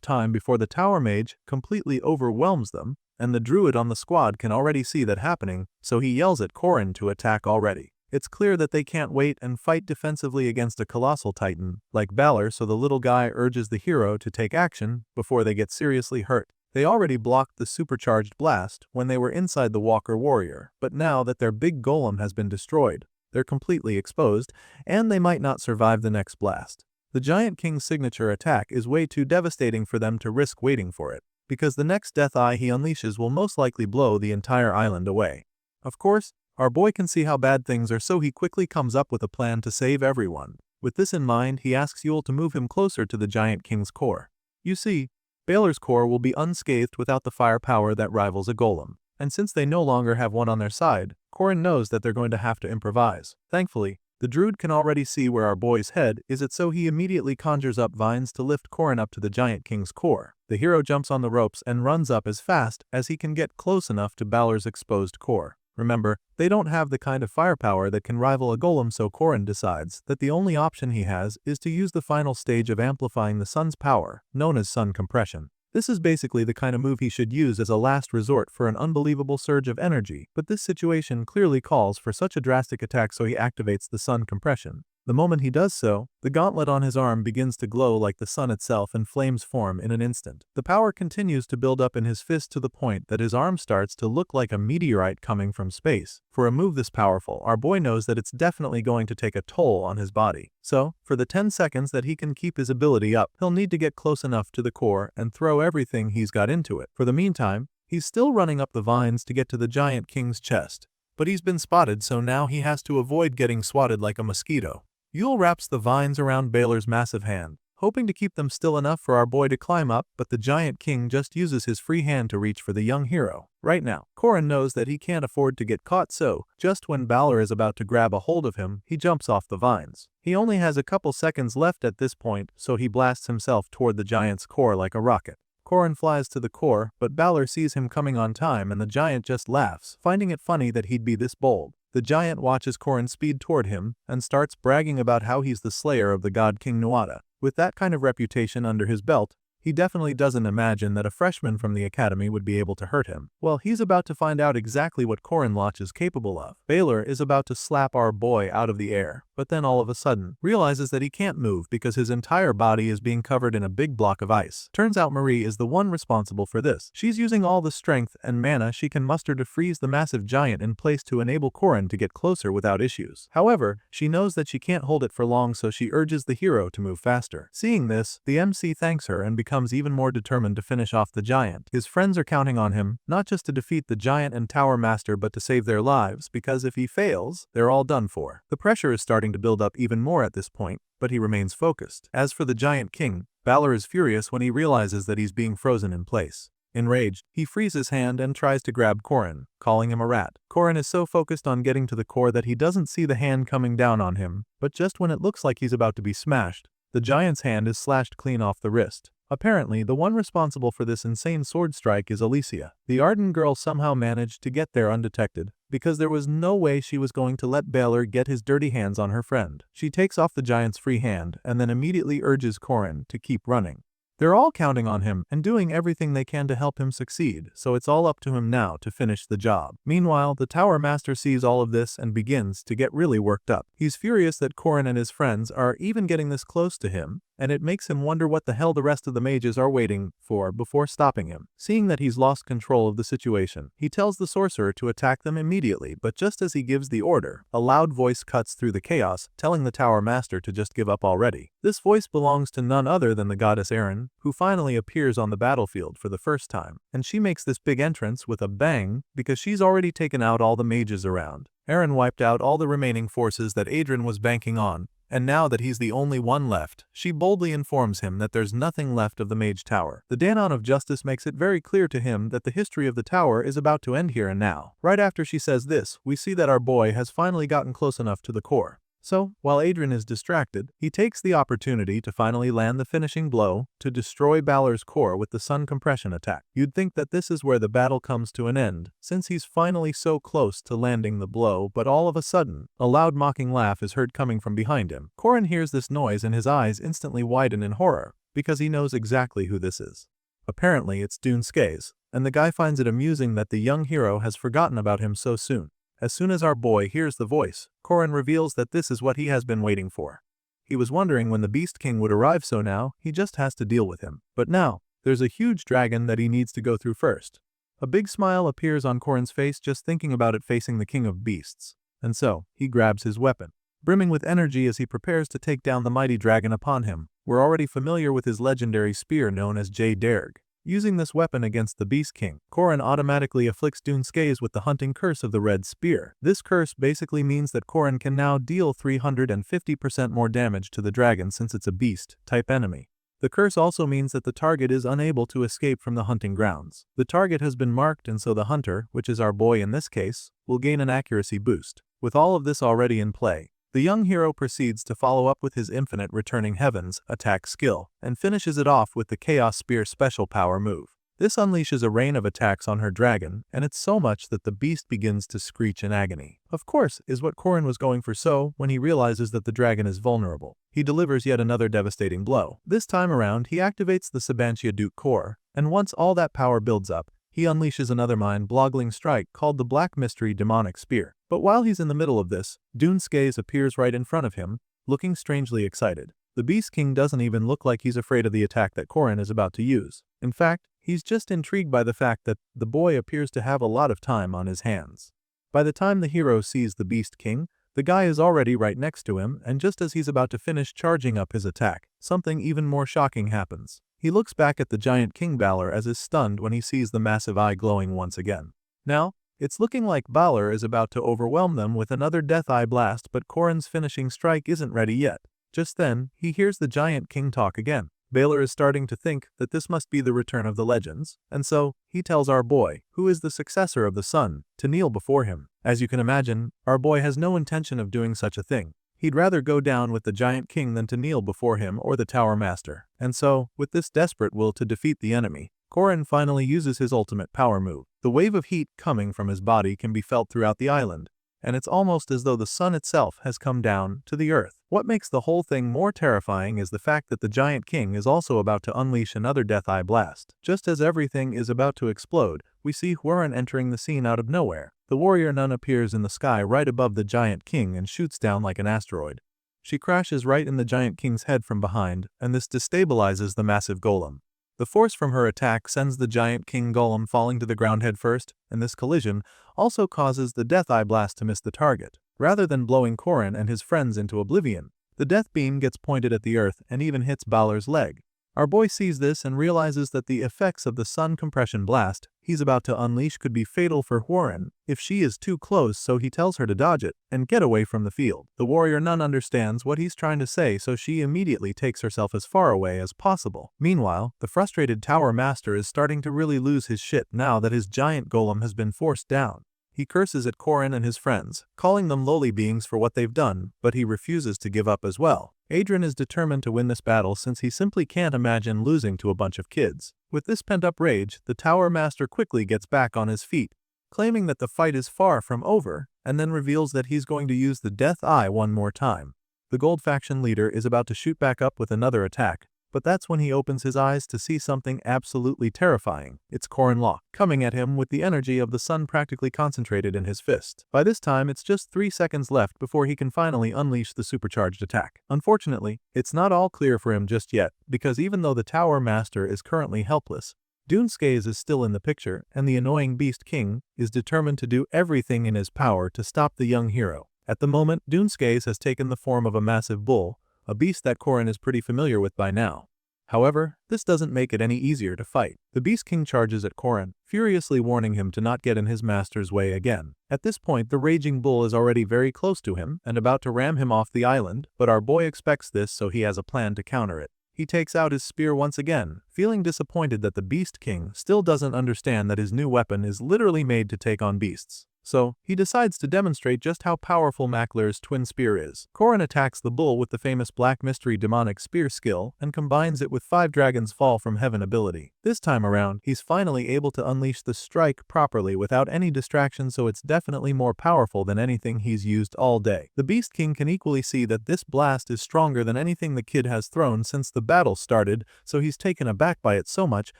time before the tower mage completely overwhelms them, and the druid on the squad can already see that happening, so he yells at Corrin to attack already. It's clear that they can't wait and fight defensively against a colossal titan like Balor, so the little guy urges the hero to take action before they get seriously hurt. They already blocked the supercharged blast when they were inside the Walker Warrior, but now that their big golem has been destroyed, they're completely exposed, and they might not survive the next blast. The Giant King's signature attack is way too devastating for them to risk waiting for it, because the next Death Eye he unleashes will most likely blow the entire island away. Of course, our boy can see how bad things are, so he quickly comes up with a plan to save everyone. With this in mind, he asks Yule to move him closer to the Giant King's core. You see, Balor's core will be unscathed without the firepower that rivals a golem, and since they no longer have one on their side, Corrin knows that they're going to have to improvise. Thankfully, the druid can already see where our boy's head is at, so he immediately conjures up vines to lift Corrin up to the Giant King's core. The hero jumps on the ropes and runs up as fast as he can get close enough to Balor's exposed core. Remember, they don't have the kind of firepower that can rival a golem, so Corrin decides that the only option he has is to use the final stage of amplifying the sun's power, known as sun compression. This is basically the kind of move he should use as a last resort for an unbelievable surge of energy, but this situation clearly calls for such a drastic attack, so he activates the sun compression. The moment he does so, the gauntlet on his arm begins to glow like the sun itself and flames form in an instant. The power continues to build up in his fist to the point that his arm starts to look like a meteorite coming from space. For a move this powerful, our boy knows that it's definitely going to take a toll on his body. So, for the 10 seconds that he can keep his ability up, he'll need to get close enough to the core and throw everything he's got into it. For the meantime, he's still running up the vines to get to the Giant King's chest. But he's been spotted, so now he has to avoid getting swatted like a mosquito. Yule wraps the vines around Balor's massive hand, hoping to keep them still enough for our boy to climb up, but the Giant King just uses his free hand to reach for the young hero. Right now, Corrin knows that he can't afford to get caught, so just when Balor is about to grab a hold of him, he jumps off the vines. He only has a couple seconds left at this point, so he blasts himself toward the giant's core like a rocket. Corrin flies to the core, but Balor sees him coming on time and the giant just laughs, finding it funny that he'd be this bold. The giant watches Corrin speed toward him and starts bragging about how he's the slayer of the god King Nuada. With that kind of reputation under his belt, he definitely doesn't imagine that a freshman from the academy would be able to hurt him. Well, he's about to find out exactly what Corrin Locke is capable of. Balor is about to slap our boy out of the air, but then all of a sudden realizes that he can't move because his entire body is being covered in a big block of ice. Turns out Marie is the one responsible for this. She's using all the strength and mana she can muster to freeze the massive giant in place to enable Corrin to get closer without issues. However, she knows that she can't hold it for long, so she urges the hero to move faster. Seeing this, the MC thanks her and becomes even more determined to finish off the giant. His friends are counting on him, not just to defeat the giant and tower master, but to save their lives, because if he fails, they're all done for. The pressure is starting to build up even more at this point, but he remains focused. As for the Giant King, Balor is furious when he realizes that he's being frozen in place. Enraged, he frees his hand and tries to grab Corrin, calling him a rat. Corrin is so focused on getting to the core that he doesn't see the hand coming down on him, but just when it looks like he's about to be smashed, the giant's hand is slashed clean off the wrist. Apparently, the one responsible for this insane sword strike is Alicia. The Arden girl somehow managed to get there undetected, because there was no way she was going to let Balor get his dirty hands on her friend. She takes off the giant's free hand and then immediately urges Corrin to keep running. They're all counting on him and doing everything they can to help him succeed, so it's all up to him now to finish the job. Meanwhile, the Tower Master sees all of this and begins to get really worked up. He's furious that Korin and his friends are even getting this close to him, and it makes him wonder what the hell the rest of the mages are waiting for before stopping him. Seeing that he's lost control of the situation, he tells the sorcerer to attack them immediately, but just as he gives the order, a loud voice cuts through the chaos, telling the Tower Master to just give up already. This voice belongs to none other than the goddess Erin, who finally appears on the battlefield for the first time, and she makes this big entrance with a bang because she's already taken out all the mages around. Erin wiped out all the remaining forces that Adrian was banking on, and now that he's the only one left, she boldly informs him that there's nothing left of the Mage Tower. The Danon of Justice makes it very clear to him that the history of the tower is about to end here and now. Right after she says this, we see that our boy has finally gotten close enough to the core. So, while Adrian is distracted, he takes the opportunity to finally land the finishing blow to destroy Balor's core with the sun compression attack. You'd think that this is where the battle comes to an end, since he's finally so close to landing the blow, but all of a sudden, a loud mocking laugh is heard coming from behind him. Korin hears this noise and his eyes instantly widen in horror, because he knows exactly who this is. Apparently, it's Dunskays, and the guy finds it amusing that the young hero has forgotten about him so soon. As soon as our boy hears the voice, Korin reveals that this is what he has been waiting for. He was wondering when the Beast King would arrive, so now he just has to deal with him. But now, there's a huge dragon that he needs to go through first. A big smile appears on Korin's face just thinking about it facing the King of Beasts. And so, he grabs his weapon. Brimming with energy as he prepares to take down the mighty dragon upon him, we're already familiar with his legendary spear known as Derg. Using this weapon against the Beast King, Korin automatically afflicts Dunskays with the hunting curse of the red spear. This curse basically means that Korin can now deal 350% more damage to the dragon since it's a beast-type enemy. The curse also means that the target is unable to escape from the hunting grounds. The target has been marked, and so the hunter, which is our boy in this case, will gain an accuracy boost. With all of this already in play, the young hero proceeds to follow up with his infinite Returning Heavens attack skill, and finishes it off with the Chaos Spear special power move. This unleashes a rain of attacks on her dragon, and it's so much that the beast begins to screech in agony. Of course, is what Korin was going for, so when he realizes that the dragon is vulnerable, he delivers yet another devastating blow. This time around, he activates the Sabantia Duke core, and once all that power builds up, he unleashes another mind-boggling strike called the Black Mystery Demonic Spear. But while he's in the middle of this, Dunskays appears right in front of him, looking strangely excited. The Beast King doesn't even look like he's afraid of the attack that Korin is about to use. In fact, he's just intrigued by the fact that the boy appears to have a lot of time on his hands. By the time the hero sees the Beast King, the guy is already right next to him, and just as he's about to finish charging up his attack, something even more shocking happens. He looks back at the giant King Balor as is stunned when he sees the massive eye glowing once again. Now, it's looking like Balor is about to overwhelm them with another Death Eye blast, but Korin's finishing strike isn't ready yet. Just then, he hears the giant king talk again. Balor is starting to think that this must be the return of the legends, and so, he tells our boy, who is the successor of the sun, to kneel before him. As you can imagine, our boy has no intention of doing such a thing. He'd rather go down with the giant king than to kneel before him or the Tower Master. And so, with this desperate will to defeat the enemy, Korin finally uses his ultimate power move. The wave of heat coming from his body can be felt throughout the island, and it's almost as though the sun itself has come down to the earth. What makes the whole thing more terrifying is the fact that the giant king is also about to unleash another Death Eye blast. Just as everything is about to explode, we see Huron entering the scene out of nowhere. The warrior nun appears in the sky right above the giant king and shoots down like an asteroid. She crashes right in the giant king's head from behind, and this destabilizes the massive golem. The force from her attack sends the giant king golem falling to the ground head first, and this collision also causes the Death Eye blast to miss the target. Rather than blowing Korin and his friends into oblivion, the death beam gets pointed at the earth and even hits Balor's leg. Our boy sees this and realizes that the effects of the sun compression blast he's about to unleash could be fatal for Huron if she is too close, so he tells her to dodge it and get away from the field. The warrior nun understands what he's trying to say, so she immediately takes herself as far away as possible. Meanwhile, the frustrated Tower Master is starting to really lose his shit now that his giant golem has been forced down. He curses at Korin and his friends, calling them lowly beings for what they've done, but he refuses to give up as well. Adrian is determined to win this battle since he simply can't imagine losing to a bunch of kids. With this pent-up rage, the Tower Master quickly gets back on his feet, claiming that the fight is far from over, and then reveals that he's going to use the Death Eye one more time. The Gold Faction leader is about to shoot back up with another attack, But that's when he opens his eyes to see something absolutely terrifying. It's Korin Locke, coming at him with the energy of the sun practically concentrated in his fist. By this time, it's just 3 seconds left before he can finally unleash the supercharged attack. Unfortunately, it's not all clear for him just yet, because even though the Tower Master is currently helpless, Doomskaze is still in the picture, and the annoying Beast King is determined to do everything in his power to stop the young hero. At the moment, Doomskaze has taken the form of a massive bull, a beast that Korin is pretty familiar with by now. However, this doesn't make it any easier to fight. The Beast King charges at Korin, furiously warning him to not get in his master's way again. At this point, the raging bull is already very close to him and about to ram him off the island, but our boy expects this, so he has a plan to counter it. He takes out his spear once again, feeling disappointed that the Beast King still doesn't understand that his new weapon is literally made to take on beasts. So, he decides to demonstrate just how powerful Maklair's twin spear is. Korin attacks the bull with the famous Black Mystery demonic spear skill and combines it with 5 Dragons Fall from Heaven ability. This time around, he's finally able to unleash the strike properly without any distraction, so it's definitely more powerful than anything he's used all day. The Beast King can equally see that this blast is stronger than anything the kid has thrown since the battle started, so he's taken aback by it so much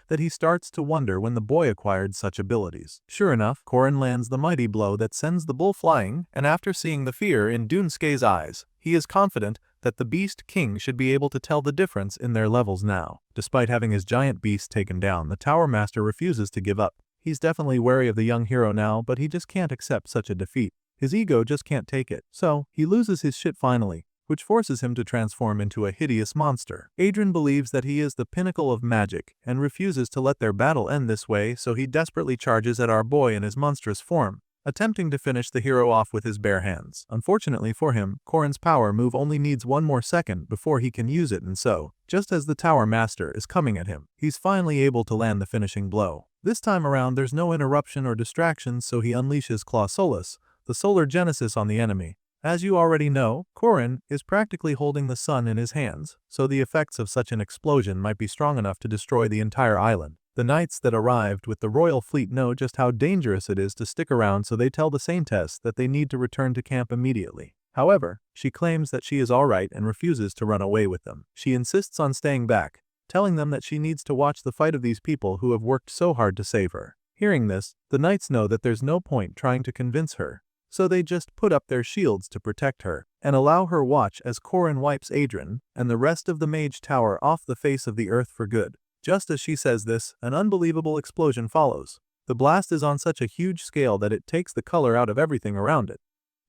that he starts to wonder when the boy acquired such abilities. Sure enough, Korin lands the mighty blow that sends the bull flying, and after seeing the fear in Doomskaze's eyes, he is confident that the Beast King should be able to tell the difference in their levels now. Despite having his giant beast taken down, the Tower Master refuses to give up. He's definitely wary of the young hero now, but he just can't accept such a defeat. His ego just can't take it. So, he loses his shit finally, which forces him to transform into a hideous monster. Adrian believes that he is the pinnacle of magic and refuses to let their battle end this way, so he desperately charges at our boy in his monstrous form, attempting to finish the hero off with his bare hands. Unfortunately for him, Korin's power move only needs 1 more second before he can use it, and so, just as the Tower Master is coming at him, he's finally able to land the finishing blow. This time around, there's no interruption or distraction, so he unleashes Claw Solus, the Solar Genesis, on the enemy. As you already know, Korin is practically holding the sun in his hands, so the effects of such an explosion might be strong enough to destroy the entire island. The knights that arrived with the royal fleet know just how dangerous it is to stick around, so they tell the Saintess that they need to return to camp immediately. However, she claims that she is alright and refuses to run away with them. She insists on staying back, telling them that she needs to watch the fight of these people who have worked so hard to save her. Hearing this, the knights know that there's no point trying to convince her, so they just put up their shields to protect her, and allow her watch as Korin wipes Adrian and the rest of the Mage Tower off the face of the earth for good. Just as she says this, an unbelievable explosion follows. The blast is on such a huge scale that it takes the color out of everything around it.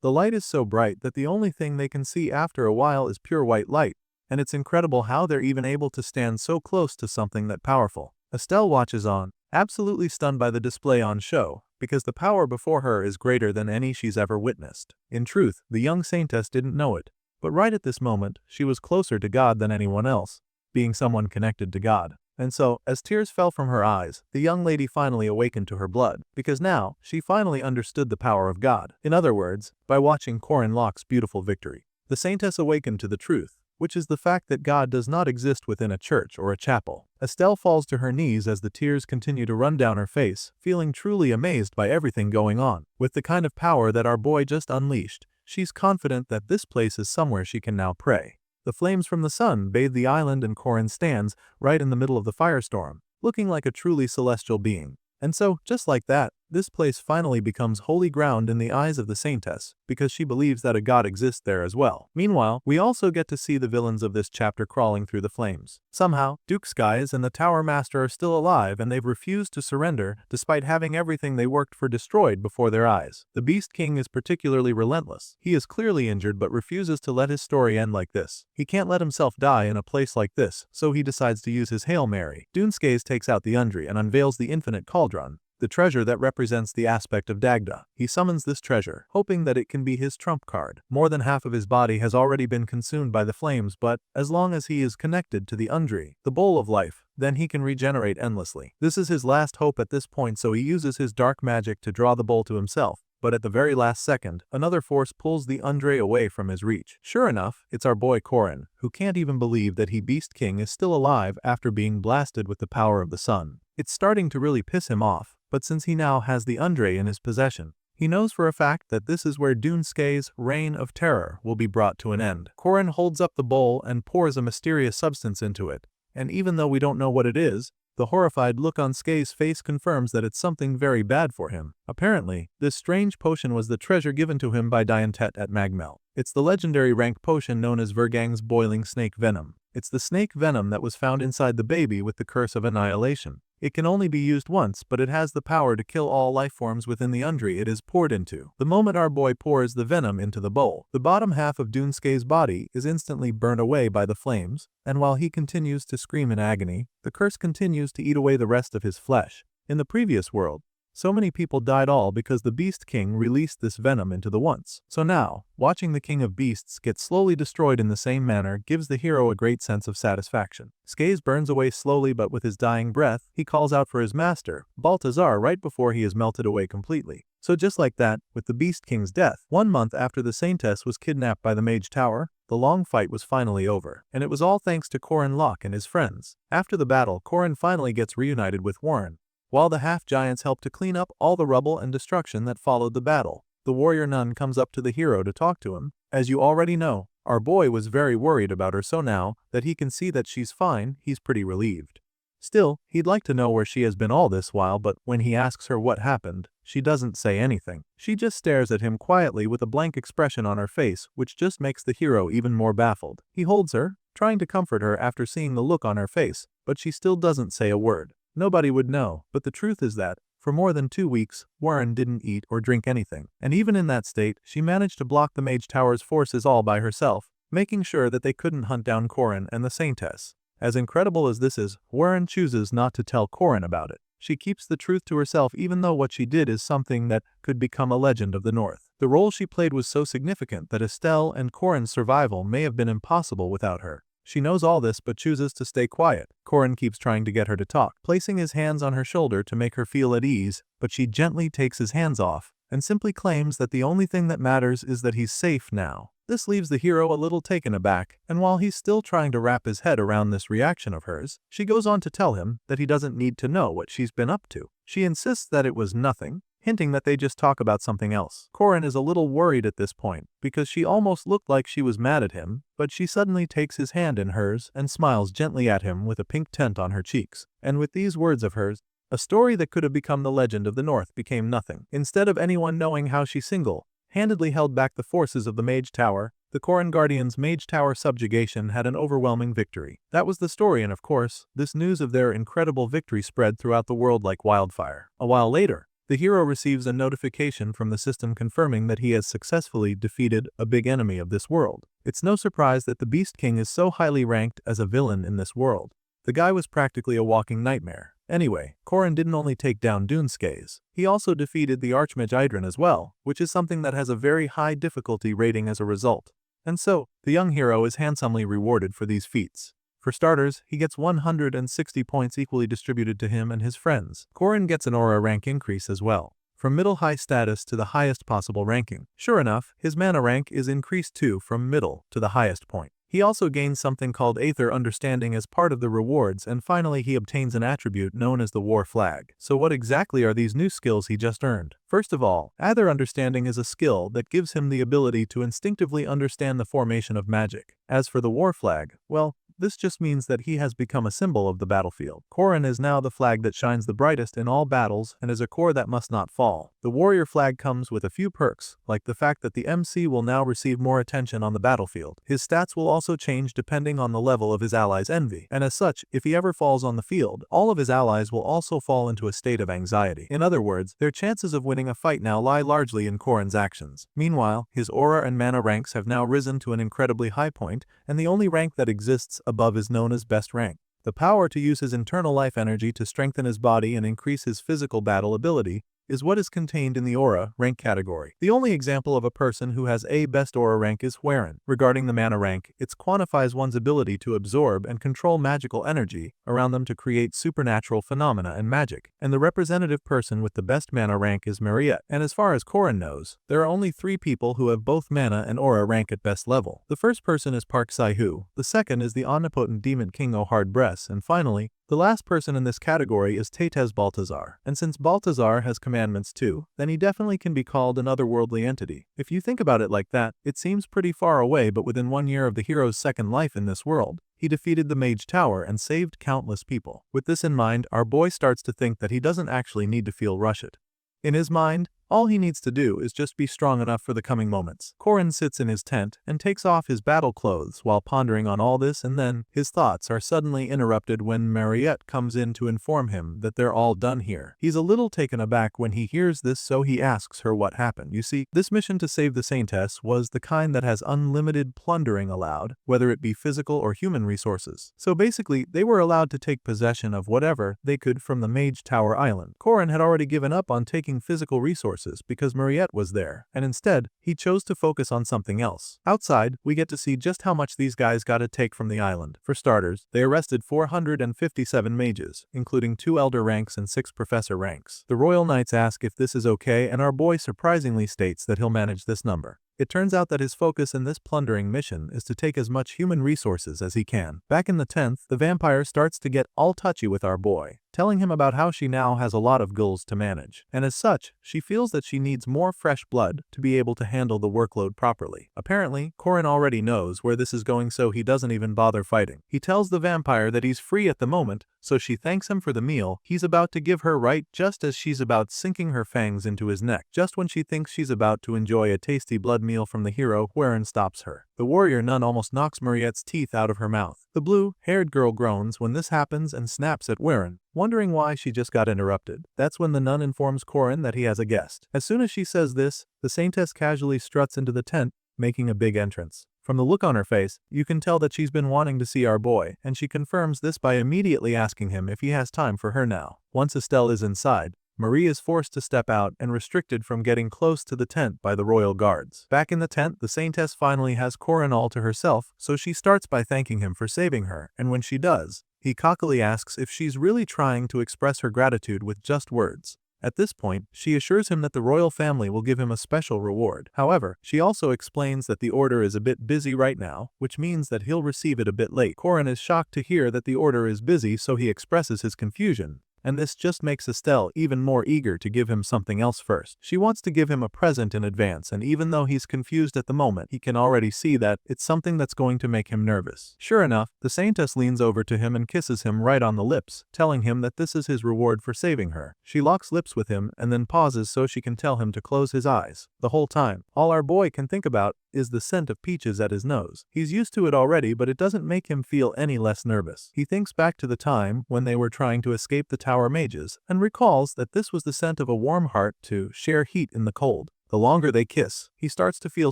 The light is so bright that the only thing they can see after a while is pure white light, and it's incredible how they're even able to stand so close to something that powerful. Estelle watches on, absolutely stunned by the display on show, because the power before her is greater than any she's ever witnessed. In truth, the young Saintess didn't know it, but right at this moment, she was closer to God than anyone else, being someone connected to God. And so, as tears fell from her eyes, the young lady finally awakened to her blood, because now, she finally understood the power of God. In other words, by watching Korin Locke's beautiful victory, the Saintess awakened to the truth, which is the fact that God does not exist within a church or a chapel. Estelle falls to her knees as the tears continue to run down her face, feeling truly amazed by everything going on. With the kind of power that our boy just unleashed, she's confident that this place is somewhere she can now pray. The flames from the sun bathe the island, and Korin stands right in the middle of the firestorm, looking like a truly celestial being. And so, just like that, this place finally becomes holy ground in the eyes of the Saintess, because she believes that a god exists there as well. Meanwhile, we also get to see the villains of this chapter crawling through the flames. Somehow, Doomskaze and the Tower Master are still alive, and they've refused to surrender despite having everything they worked for destroyed before their eyes. The Beast King is particularly relentless. He is clearly injured but refuses to let his story end like this. He can't let himself die in a place like this, so he decides to use his Hail Mary. Doomskaze takes out the Undri and unveils the Infinite Cauldron, the treasure that represents the aspect of Dagda. He summons this treasure, hoping that it can be his trump card. More than half of his body has already been consumed by the flames, but as long as he is connected to the Undri, the bowl of life, then he can regenerate endlessly. This is his last hope at this point, so he uses his dark magic to draw the bowl to himself. But at the very last second, another force pulls the Undri away from his reach. Sure enough, it's our boy Korin, who can't even believe that Beast King is still alive after being blasted with the power of the sun. It's starting to really piss him off, but since he now has the Undri in his possession, he knows for a fact that this is where Doomskaze's reign of terror will be brought to an end. Korin holds up the bowl and pours a mysterious substance into it, and even though we don't know what it is, the horrified look on Skay's face confirms that it's something very bad for him. Apparently, this strange potion was the treasure given to him by Diantet at Magmel. It's the legendary rank potion known as Vergang's boiling snake venom. It's the snake venom that was found inside the baby with the curse of annihilation. It can only be used once, but it has the power to kill all lifeforms within the Undri it is poured into. The moment our boy pours the venom into the bowl, the bottom half of Dunskay's body is instantly burned away by the flames, and while he continues to scream in agony, the curse continues to eat away the rest of his flesh. In the previous world, so many people died all because the Beast King released this venom into the once. So now, watching the King of Beasts get slowly destroyed in the same manner gives the hero a great sense of satisfaction. Skaze burns away slowly, but with his dying breath, he calls out for his master, Baltazar, right before he is melted away completely. So just like that, with the Beast King's death, 1 month after the Saintess was kidnapped by the Mage Tower, the long fight was finally over, and it was all thanks to Corin Locke and his friends. After the battle, Corin finally gets reunited with Warren, while the half-giants help to clean up all the rubble and destruction that followed the battle. The warrior nun comes up to the hero to talk to him. As you already know, our boy was very worried about her, so now that he can see that she's fine, he's pretty relieved. Still, he'd like to know where she has been all this while, but when he asks her what happened, she doesn't say anything. She just stares at him quietly with a blank expression on her face, which just makes the hero even more baffled. He holds her, trying to comfort her after seeing the look on her face, but she still doesn't say a word. Nobody would know, but the truth is that, for more than 2 weeks, Warren didn't eat or drink anything. And even in that state, she managed to block the Mage Tower's forces all by herself, making sure that they couldn't hunt down Corin and the Saintess. As incredible as this is, Warren chooses not to tell Corin about it. She keeps the truth to herself even though what she did is something that could become a legend of the North. The role she played was so significant that Estelle and Corin's survival may have been impossible without her. She knows all this but chooses to stay quiet. Corin keeps trying to get her to talk, placing his hands on her shoulder to make her feel at ease, but she gently takes his hands off and simply claims that the only thing that matters is that he's safe now. This leaves the hero a little taken aback, and while he's still trying to wrap his head around this reaction of hers, she goes on to tell him that he doesn't need to know what she's been up to. She insists that it was nothing, hinting that they just talk about something else. Corin is a little worried at this point, because she almost looked like she was mad at him, but she suddenly takes his hand in hers and smiles gently at him with a pink tint on her cheeks. And with these words of hers, a story that could have become the legend of the North became nothing. Instead of anyone knowing how she single-handedly held back the forces of the Mage Tower, the Corin Guardians' Mage Tower subjugation had an overwhelming victory. That was the story, and of course, this news of their incredible victory spread throughout the world like wildfire. A while later, the hero receives a notification from the system confirming that he has successfully defeated a big enemy of this world. It's no surprise that the Beast King is so highly ranked as a villain in this world. The guy was practically a walking nightmare. Anyway, Corin didn't only take down Dunskays, he also defeated the Archmage Idrin as well, which is something that has a very high difficulty rating as a result. And so, the young hero is handsomely rewarded for these feats. For starters, he gets 160 points equally distributed to him and his friends. Corin gets an aura rank increase as well, from middle-high status to the highest possible ranking. Sure enough, his mana rank is increased too from middle to the highest point. He also gains something called Aether Understanding as part of the rewards, and finally he obtains an attribute known as the War Flag. So what exactly are these new skills he just earned? First of all, Aether Understanding is a skill that gives him the ability to instinctively understand the formation of magic. As for the War Flag, well, this just means that he has become a symbol of the battlefield. Corin is now the flag that shines the brightest in all battles and is a core that must not fall. The warrior flag comes with a few perks, like the fact that the MC will now receive more attention on the battlefield. His stats will also change depending on the level of his allies' envy, and as such, if he ever falls on the field, all of his allies will also fall into a state of anxiety. In other words, their chances of winning a fight now lie largely in Corin's actions. Meanwhile, his aura and mana ranks have now risen to an incredibly high point, and the only rank that exists above is known as best rank. The power to use his internal life energy to strengthen his body and increase his physical battle ability is what is contained in the aura rank category. The only example of a person who has a best aura rank is Warren. Regarding the mana rank, it quantifies one's ability to absorb and control magical energy around them to create supernatural phenomena and magic, and the representative person with the best mana rank is Mariette. And as far as Corin knows, there are only 3 people who have both mana and aura rank at best level. The first person is Park Sahu, the second is the omnipotent demon king O'Hard Bress, and finally, The last person in this category is Tétez Baltazar, and since Baltazar has commandments too, then he definitely can be called an otherworldly entity. If you think about it like that, it seems pretty far away, but within 1 year of the hero's second life in this world, he defeated the Mage Tower and saved countless people. With this in mind, our boy starts to think that he doesn't actually need to feel rushed. In his mind, all he needs to do is just be strong enough for the coming moments. Korin sits in his tent and takes off his battle clothes while pondering on all this, and then his thoughts are suddenly interrupted when Mariette comes in to inform him that they're all done here. He's a little taken aback when he hears this, so he asks her what happened. You see, this mission to save the Saintess was the kind that has unlimited plundering allowed, whether it be physical or human resources. So basically, they were allowed to take possession of whatever they could from the Mage Tower Island. Korin had already given up on taking physical resources because Mariette was there, and instead, he chose to focus on something else. Outside, we get to see just how much these guys gotta take from the island. For starters, they arrested 457 mages, including 2 elder ranks and 6 professor ranks. The Royal Knights ask if this is okay, and our boy surprisingly states that he'll manage this number. It turns out that his focus in this plundering mission is to take as much human resources as he can. Back in the 10th, the vampire starts to get all touchy with our boy, telling him about how she now has a lot of ghouls to manage, and as such, she feels that she needs more fresh blood to be able to handle the workload properly. Apparently, Korin already knows where this is going, so he doesn't even bother fighting. He tells the vampire that he's free at the moment, so she thanks him for the meal he's about to give her right just as she's about sinking her fangs into his neck. Just when she thinks she's about to enjoy a tasty blood meal from the hero, Warren stops her. The warrior nun almost knocks Mariette's teeth out of her mouth. The blue-haired girl groans when this happens and snaps at Warren, wondering why she just got interrupted. That's when the nun informs Korin that he has a guest. As soon as she says this, the Saintess casually struts into the tent, making a big entrance. From the look on her face, you can tell that she's been wanting to see our boy, and she confirms this by immediately asking him if he has time for her now. Once Estelle is inside, Marie is forced to step out and restricted from getting close to the tent by the royal guards. Back in the tent, the Saintess finally has Korin all to herself, so she starts by thanking him for saving her, and when she does, he cockily asks if she's really trying to express her gratitude with just words. At this point, she assures him that the royal family will give him a special reward. However, she also explains that the order is a bit busy right now, which means that he'll receive it a bit late. Korin is shocked to hear that the order is busy, so he expresses his confusion. And this just makes Estelle even more eager to give him something else first. She wants to give him a present in advance, and even though he's confused at the moment, he can already see that it's something that's going to make him nervous. Sure enough, the Saintess leans over to him and kisses him right on the lips, telling him that this is his reward for saving her. She locks lips with him and then pauses so she can tell him to close his eyes. The whole time, all our boy can think about is the scent of peaches at his nose. He's used to it already, but it doesn't make him feel any less nervous. He thinks back to the time when they were trying to escape the Tower Mages, and recalls that this was the scent of a warm heart to share heat in the cold. The longer they kiss, he starts to feel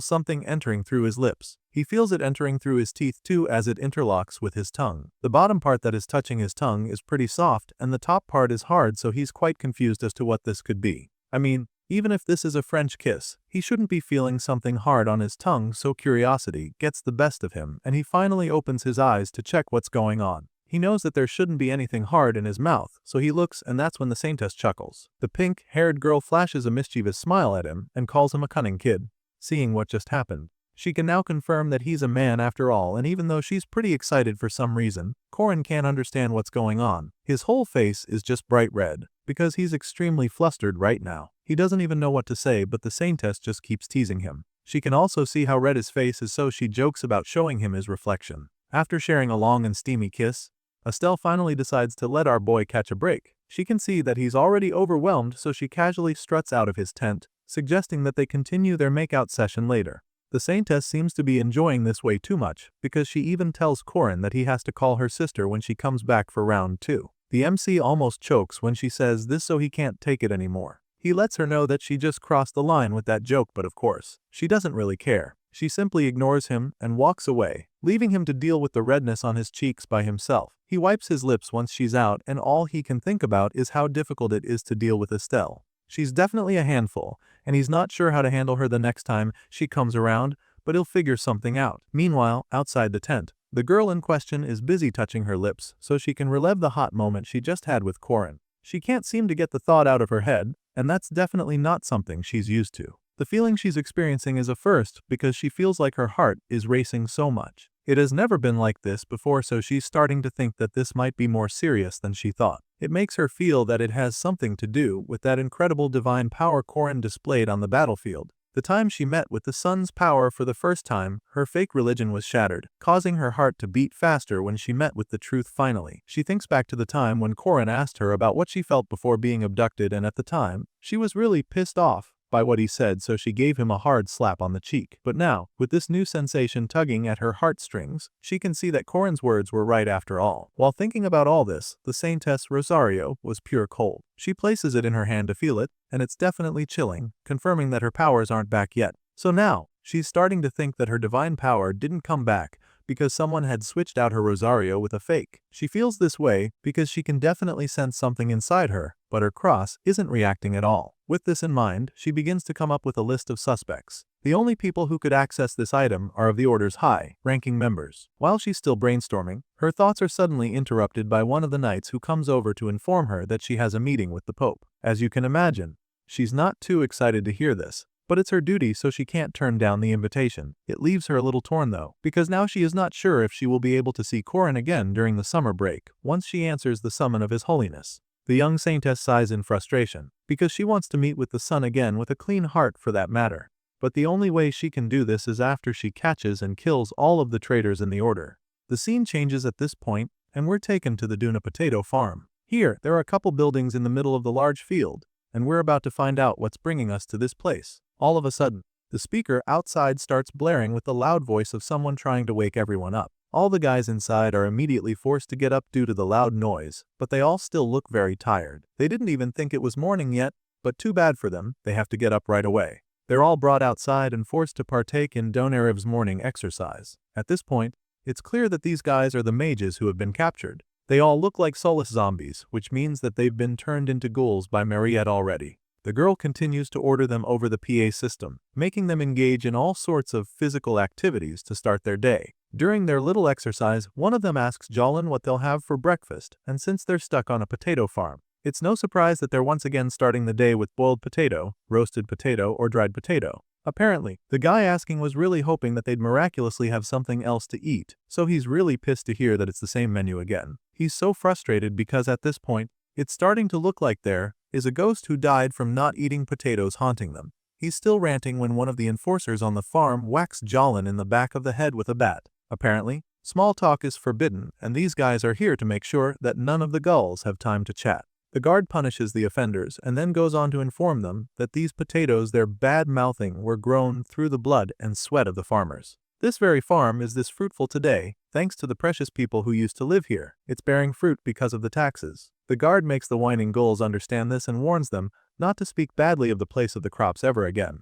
something entering through his lips. He feels it entering through his teeth too as it interlocks with his tongue. The bottom part that is touching his tongue is pretty soft, and the top part is hard, so he's quite confused as to what this could be. I mean, even if this is a French kiss, he shouldn't be feeling something hard on his tongue, so curiosity gets the best of him, and he finally opens his eyes to check what's going on. He knows that there shouldn't be anything hard in his mouth, so he looks, and that's when the Saintess chuckles. The pink-haired girl flashes a mischievous smile at him and calls him a cunning kid. Seeing what just happened, she can now confirm that he's a man after all, and even though she's pretty excited for some reason, Korin can't understand what's going on. His whole face is just bright red, because he's extremely flustered right now. He doesn't even know what to say, but the Saintess just keeps teasing him. She can also see how red his face is, so she jokes about showing him his reflection. After sharing a long and steamy kiss, Estelle finally decides to let our boy catch a break. She can see that he's already overwhelmed, so she casually struts out of his tent, suggesting that they continue their makeout session later. The Saintess seems to be enjoying this way too much, because she even tells Korin that he has to call her sister when she comes back for round 2. The MC almost chokes when she says this, so he can't take it anymore. He lets her know that she just crossed the line with that joke, but of course, she doesn't really care. She simply ignores him and walks away, leaving him to deal with the redness on his cheeks by himself. He wipes his lips once she's out, and all he can think about is how difficult it is to deal with Estelle. She's definitely a handful, and he's not sure how to handle her the next time she comes around, but he'll figure something out. Meanwhile, outside the tent, the girl in question is busy touching her lips so she can relive the hot moment she just had with Korin. She can't seem to get the thought out of her head, and that's definitely not something she's used to. The feeling she's experiencing is a first because she feels like her heart is racing so much. It has never been like this before, so she's starting to think that this might be more serious than she thought. It makes her feel that it has something to do with that incredible divine power Korin displayed on the battlefield. The time she met with the sun's power for the first time, her fake religion was shattered, causing her heart to beat faster when she met with the truth finally. She thinks back to the time when Korin asked her about what she felt before being abducted, and at the time, she was really pissed off by what he said, so she gave him a hard slap on the cheek. But now, with this new sensation tugging at her heartstrings, she can see that Korin's words were right after all. While thinking about all this, the Saintess Rosario was pure cold. She places it in her hand to feel it, and it's definitely chilling, confirming that her powers aren't back yet. So now, she's starting to think that her divine power didn't come back because someone had switched out her Rosario with a fake. She feels this way because she can definitely sense something inside her, but her cross isn't reacting at all. With this in mind, she begins to come up with a list of suspects. The only people who could access this item are of the Order's high-ranking members. While she's still brainstorming, her thoughts are suddenly interrupted by one of the knights who comes over to inform her that she has a meeting with the Pope. As you can imagine, she's not too excited to hear this, but it's her duty, so she can't turn down the invitation. It leaves her a little torn though, because now she is not sure if she will be able to see Korin again during the summer break once she answers the summon of His Holiness. The young saintess sighs in frustration, because she wants to meet with the sun again with a clean heart for that matter. But the only way she can do this is after she catches and kills all of the traitors in the Order. The scene changes at this point, and we're taken to the Duna potato farm. Here, there are a couple buildings in the middle of the large field, and we're about to find out what's bringing us to this place. All of a sudden, the speaker outside starts blaring with the loud voice of someone trying to wake everyone up. All the guys inside are immediately forced to get up due to the loud noise, but they all still look very tired. They didn't even think it was morning yet, but too bad for them, they have to get up right away. They're all brought outside and forced to partake in Donarev's morning exercise. At this point, it's clear that these guys are the mages who have been captured. They all look like soulless zombies, which means that they've been turned into ghouls by Mariette already. The girl continues to order them over the PA system, making them engage in all sorts of physical activities to start their day. During their little exercise, one of them asks Jolin what they'll have for breakfast, and since they're stuck on a potato farm, it's no surprise that they're once again starting the day with boiled potato, roasted potato, or dried potato. Apparently, the guy asking was really hoping that they'd miraculously have something else to eat, so he's really pissed to hear that it's the same menu again. He's so frustrated because at this point, it's starting to look like there is a ghost who died from not eating potatoes haunting them. He's still ranting when one of the enforcers on the farm whacks Jolin in the back of the head with a bat. Apparently, small talk is forbidden, and these guys are here to make sure that none of the gulls have time to chat. The guard punishes the offenders and then goes on to inform them that these potatoes they're bad-mouthing were grown through the blood and sweat of the farmers. This very farm is this fruitful today, thanks to the precious people who used to live here. It's bearing fruit because of the taxes. The guard makes the whining gulls understand this and warns them not to speak badly of the place of the crops ever again.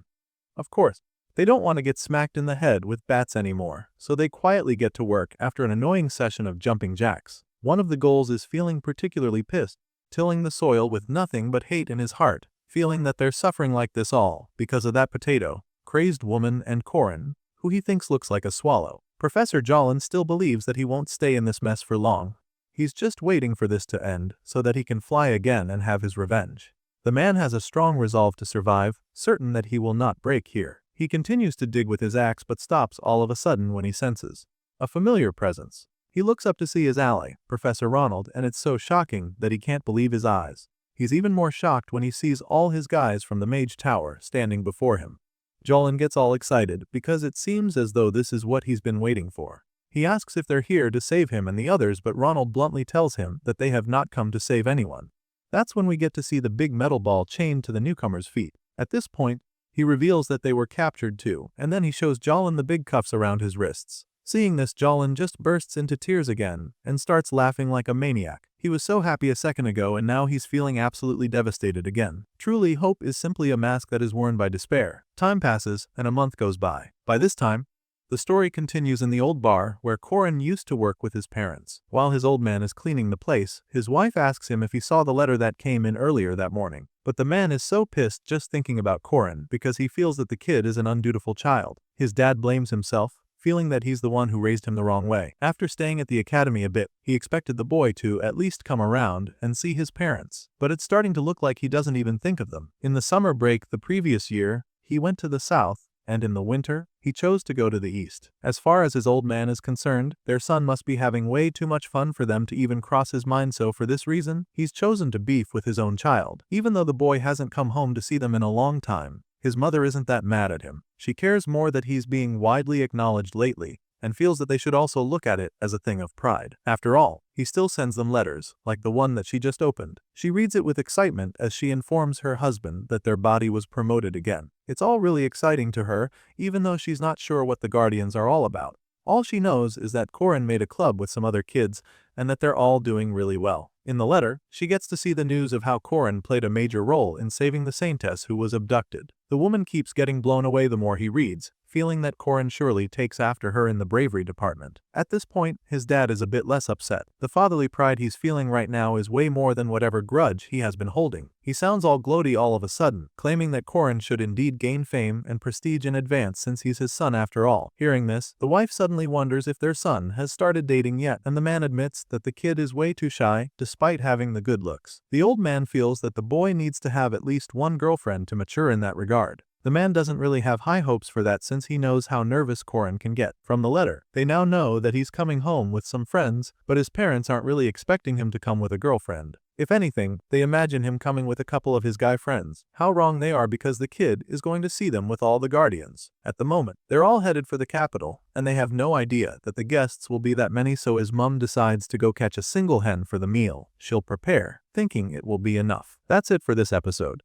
Of course, they don't want to get smacked in the head with bats anymore, so they quietly get to work after an annoying session of jumping jacks. One of the gulls is feeling particularly pissed, tilling the soil with nothing but hate in his heart, feeling that they're suffering like this all because of that potato, crazed woman, and Korin, who he thinks looks like a swallow. Professor Jolin still believes that he won't stay in this mess for long. He's just waiting for this to end so that he can fly again and have his revenge. The man has a strong resolve to survive, certain that he will not break here. He continues to dig with his axe but stops all of a sudden when he senses a familiar presence. He looks up to see his ally, Professor Ronald, and it's so shocking that he can't believe his eyes. He's even more shocked when he sees all his guys from the Mage Tower standing before him. Jolin gets all excited because it seems as though this is what he's been waiting for. He asks if they're here to save him and the others, but Ronald bluntly tells him that they have not come to save anyone. That's when we get to see the big metal ball chained to the newcomer's feet. At this point, he reveals that they were captured too, and then he shows Jolin the big cuffs around his wrists. Seeing this, Jolin just bursts into tears again and starts laughing like a maniac. He was so happy a second ago and now he's feeling absolutely devastated again. Truly, hope is simply a mask that is worn by despair. Time passes and a month goes by. By this time, the story continues in the old bar where Korin used to work with his parents. While his old man is cleaning the place, his wife asks him if he saw the letter that came in earlier that morning. But the man is so pissed just thinking about Korin because he feels that the kid is an undutiful child. His dad blames himself, feeling that he's the one who raised him the wrong way. After staying at the academy a bit, he expected the boy to at least come around and see his parents, but it's starting to look like he doesn't even think of them. In the summer break the previous year, he went to the south and in the winter, he chose to go to the east. As far as his old man is concerned, their son must be having way too much fun for them to even cross his mind, so for this reason, he's chosen to beef with his own child. Even though the boy hasn't come home to see them in a long time, his mother isn't that mad at him. She cares more that he's being widely acknowledged lately, and feels that they should also look at it as a thing of pride. After all, he still sends them letters, like the one that she just opened. She reads it with excitement as she informs her husband that their body was promoted again. It's all really exciting to her, even though she's not sure what the Guardians are all about. All she knows is that Korin made a club with some other kids, and that they're all doing really well. In the letter, she gets to see the news of how Korin played a major role in saving the saintess who was abducted. The woman keeps getting blown away the more he reads, feeling that Korin surely takes after her in the bravery department. At this point, his dad is a bit less upset. The fatherly pride he's feeling right now is way more than whatever grudge he has been holding. He sounds all gloaty all of a sudden, claiming that Korin should indeed gain fame and prestige in advance since he's his son after all. Hearing this, the wife suddenly wonders if their son has started dating yet, and the man admits that the kid is way too shy, despite having the good looks. The old man feels that the boy needs to have at least one girlfriend to mature in that regard. The man doesn't really have high hopes for that since he knows how nervous Korin can get. From the letter, they now know that he's coming home with some friends, but his parents aren't really expecting him to come with a girlfriend. If anything, they imagine him coming with a couple of his guy friends. How wrong they are, because the kid is going to see them with all the Guardians. At the moment, they're all headed for the capital, and they have no idea that the guests will be that many, so his mum decides to go catch a single hen for the meal she'll prepare, thinking it will be enough. That's it for this episode.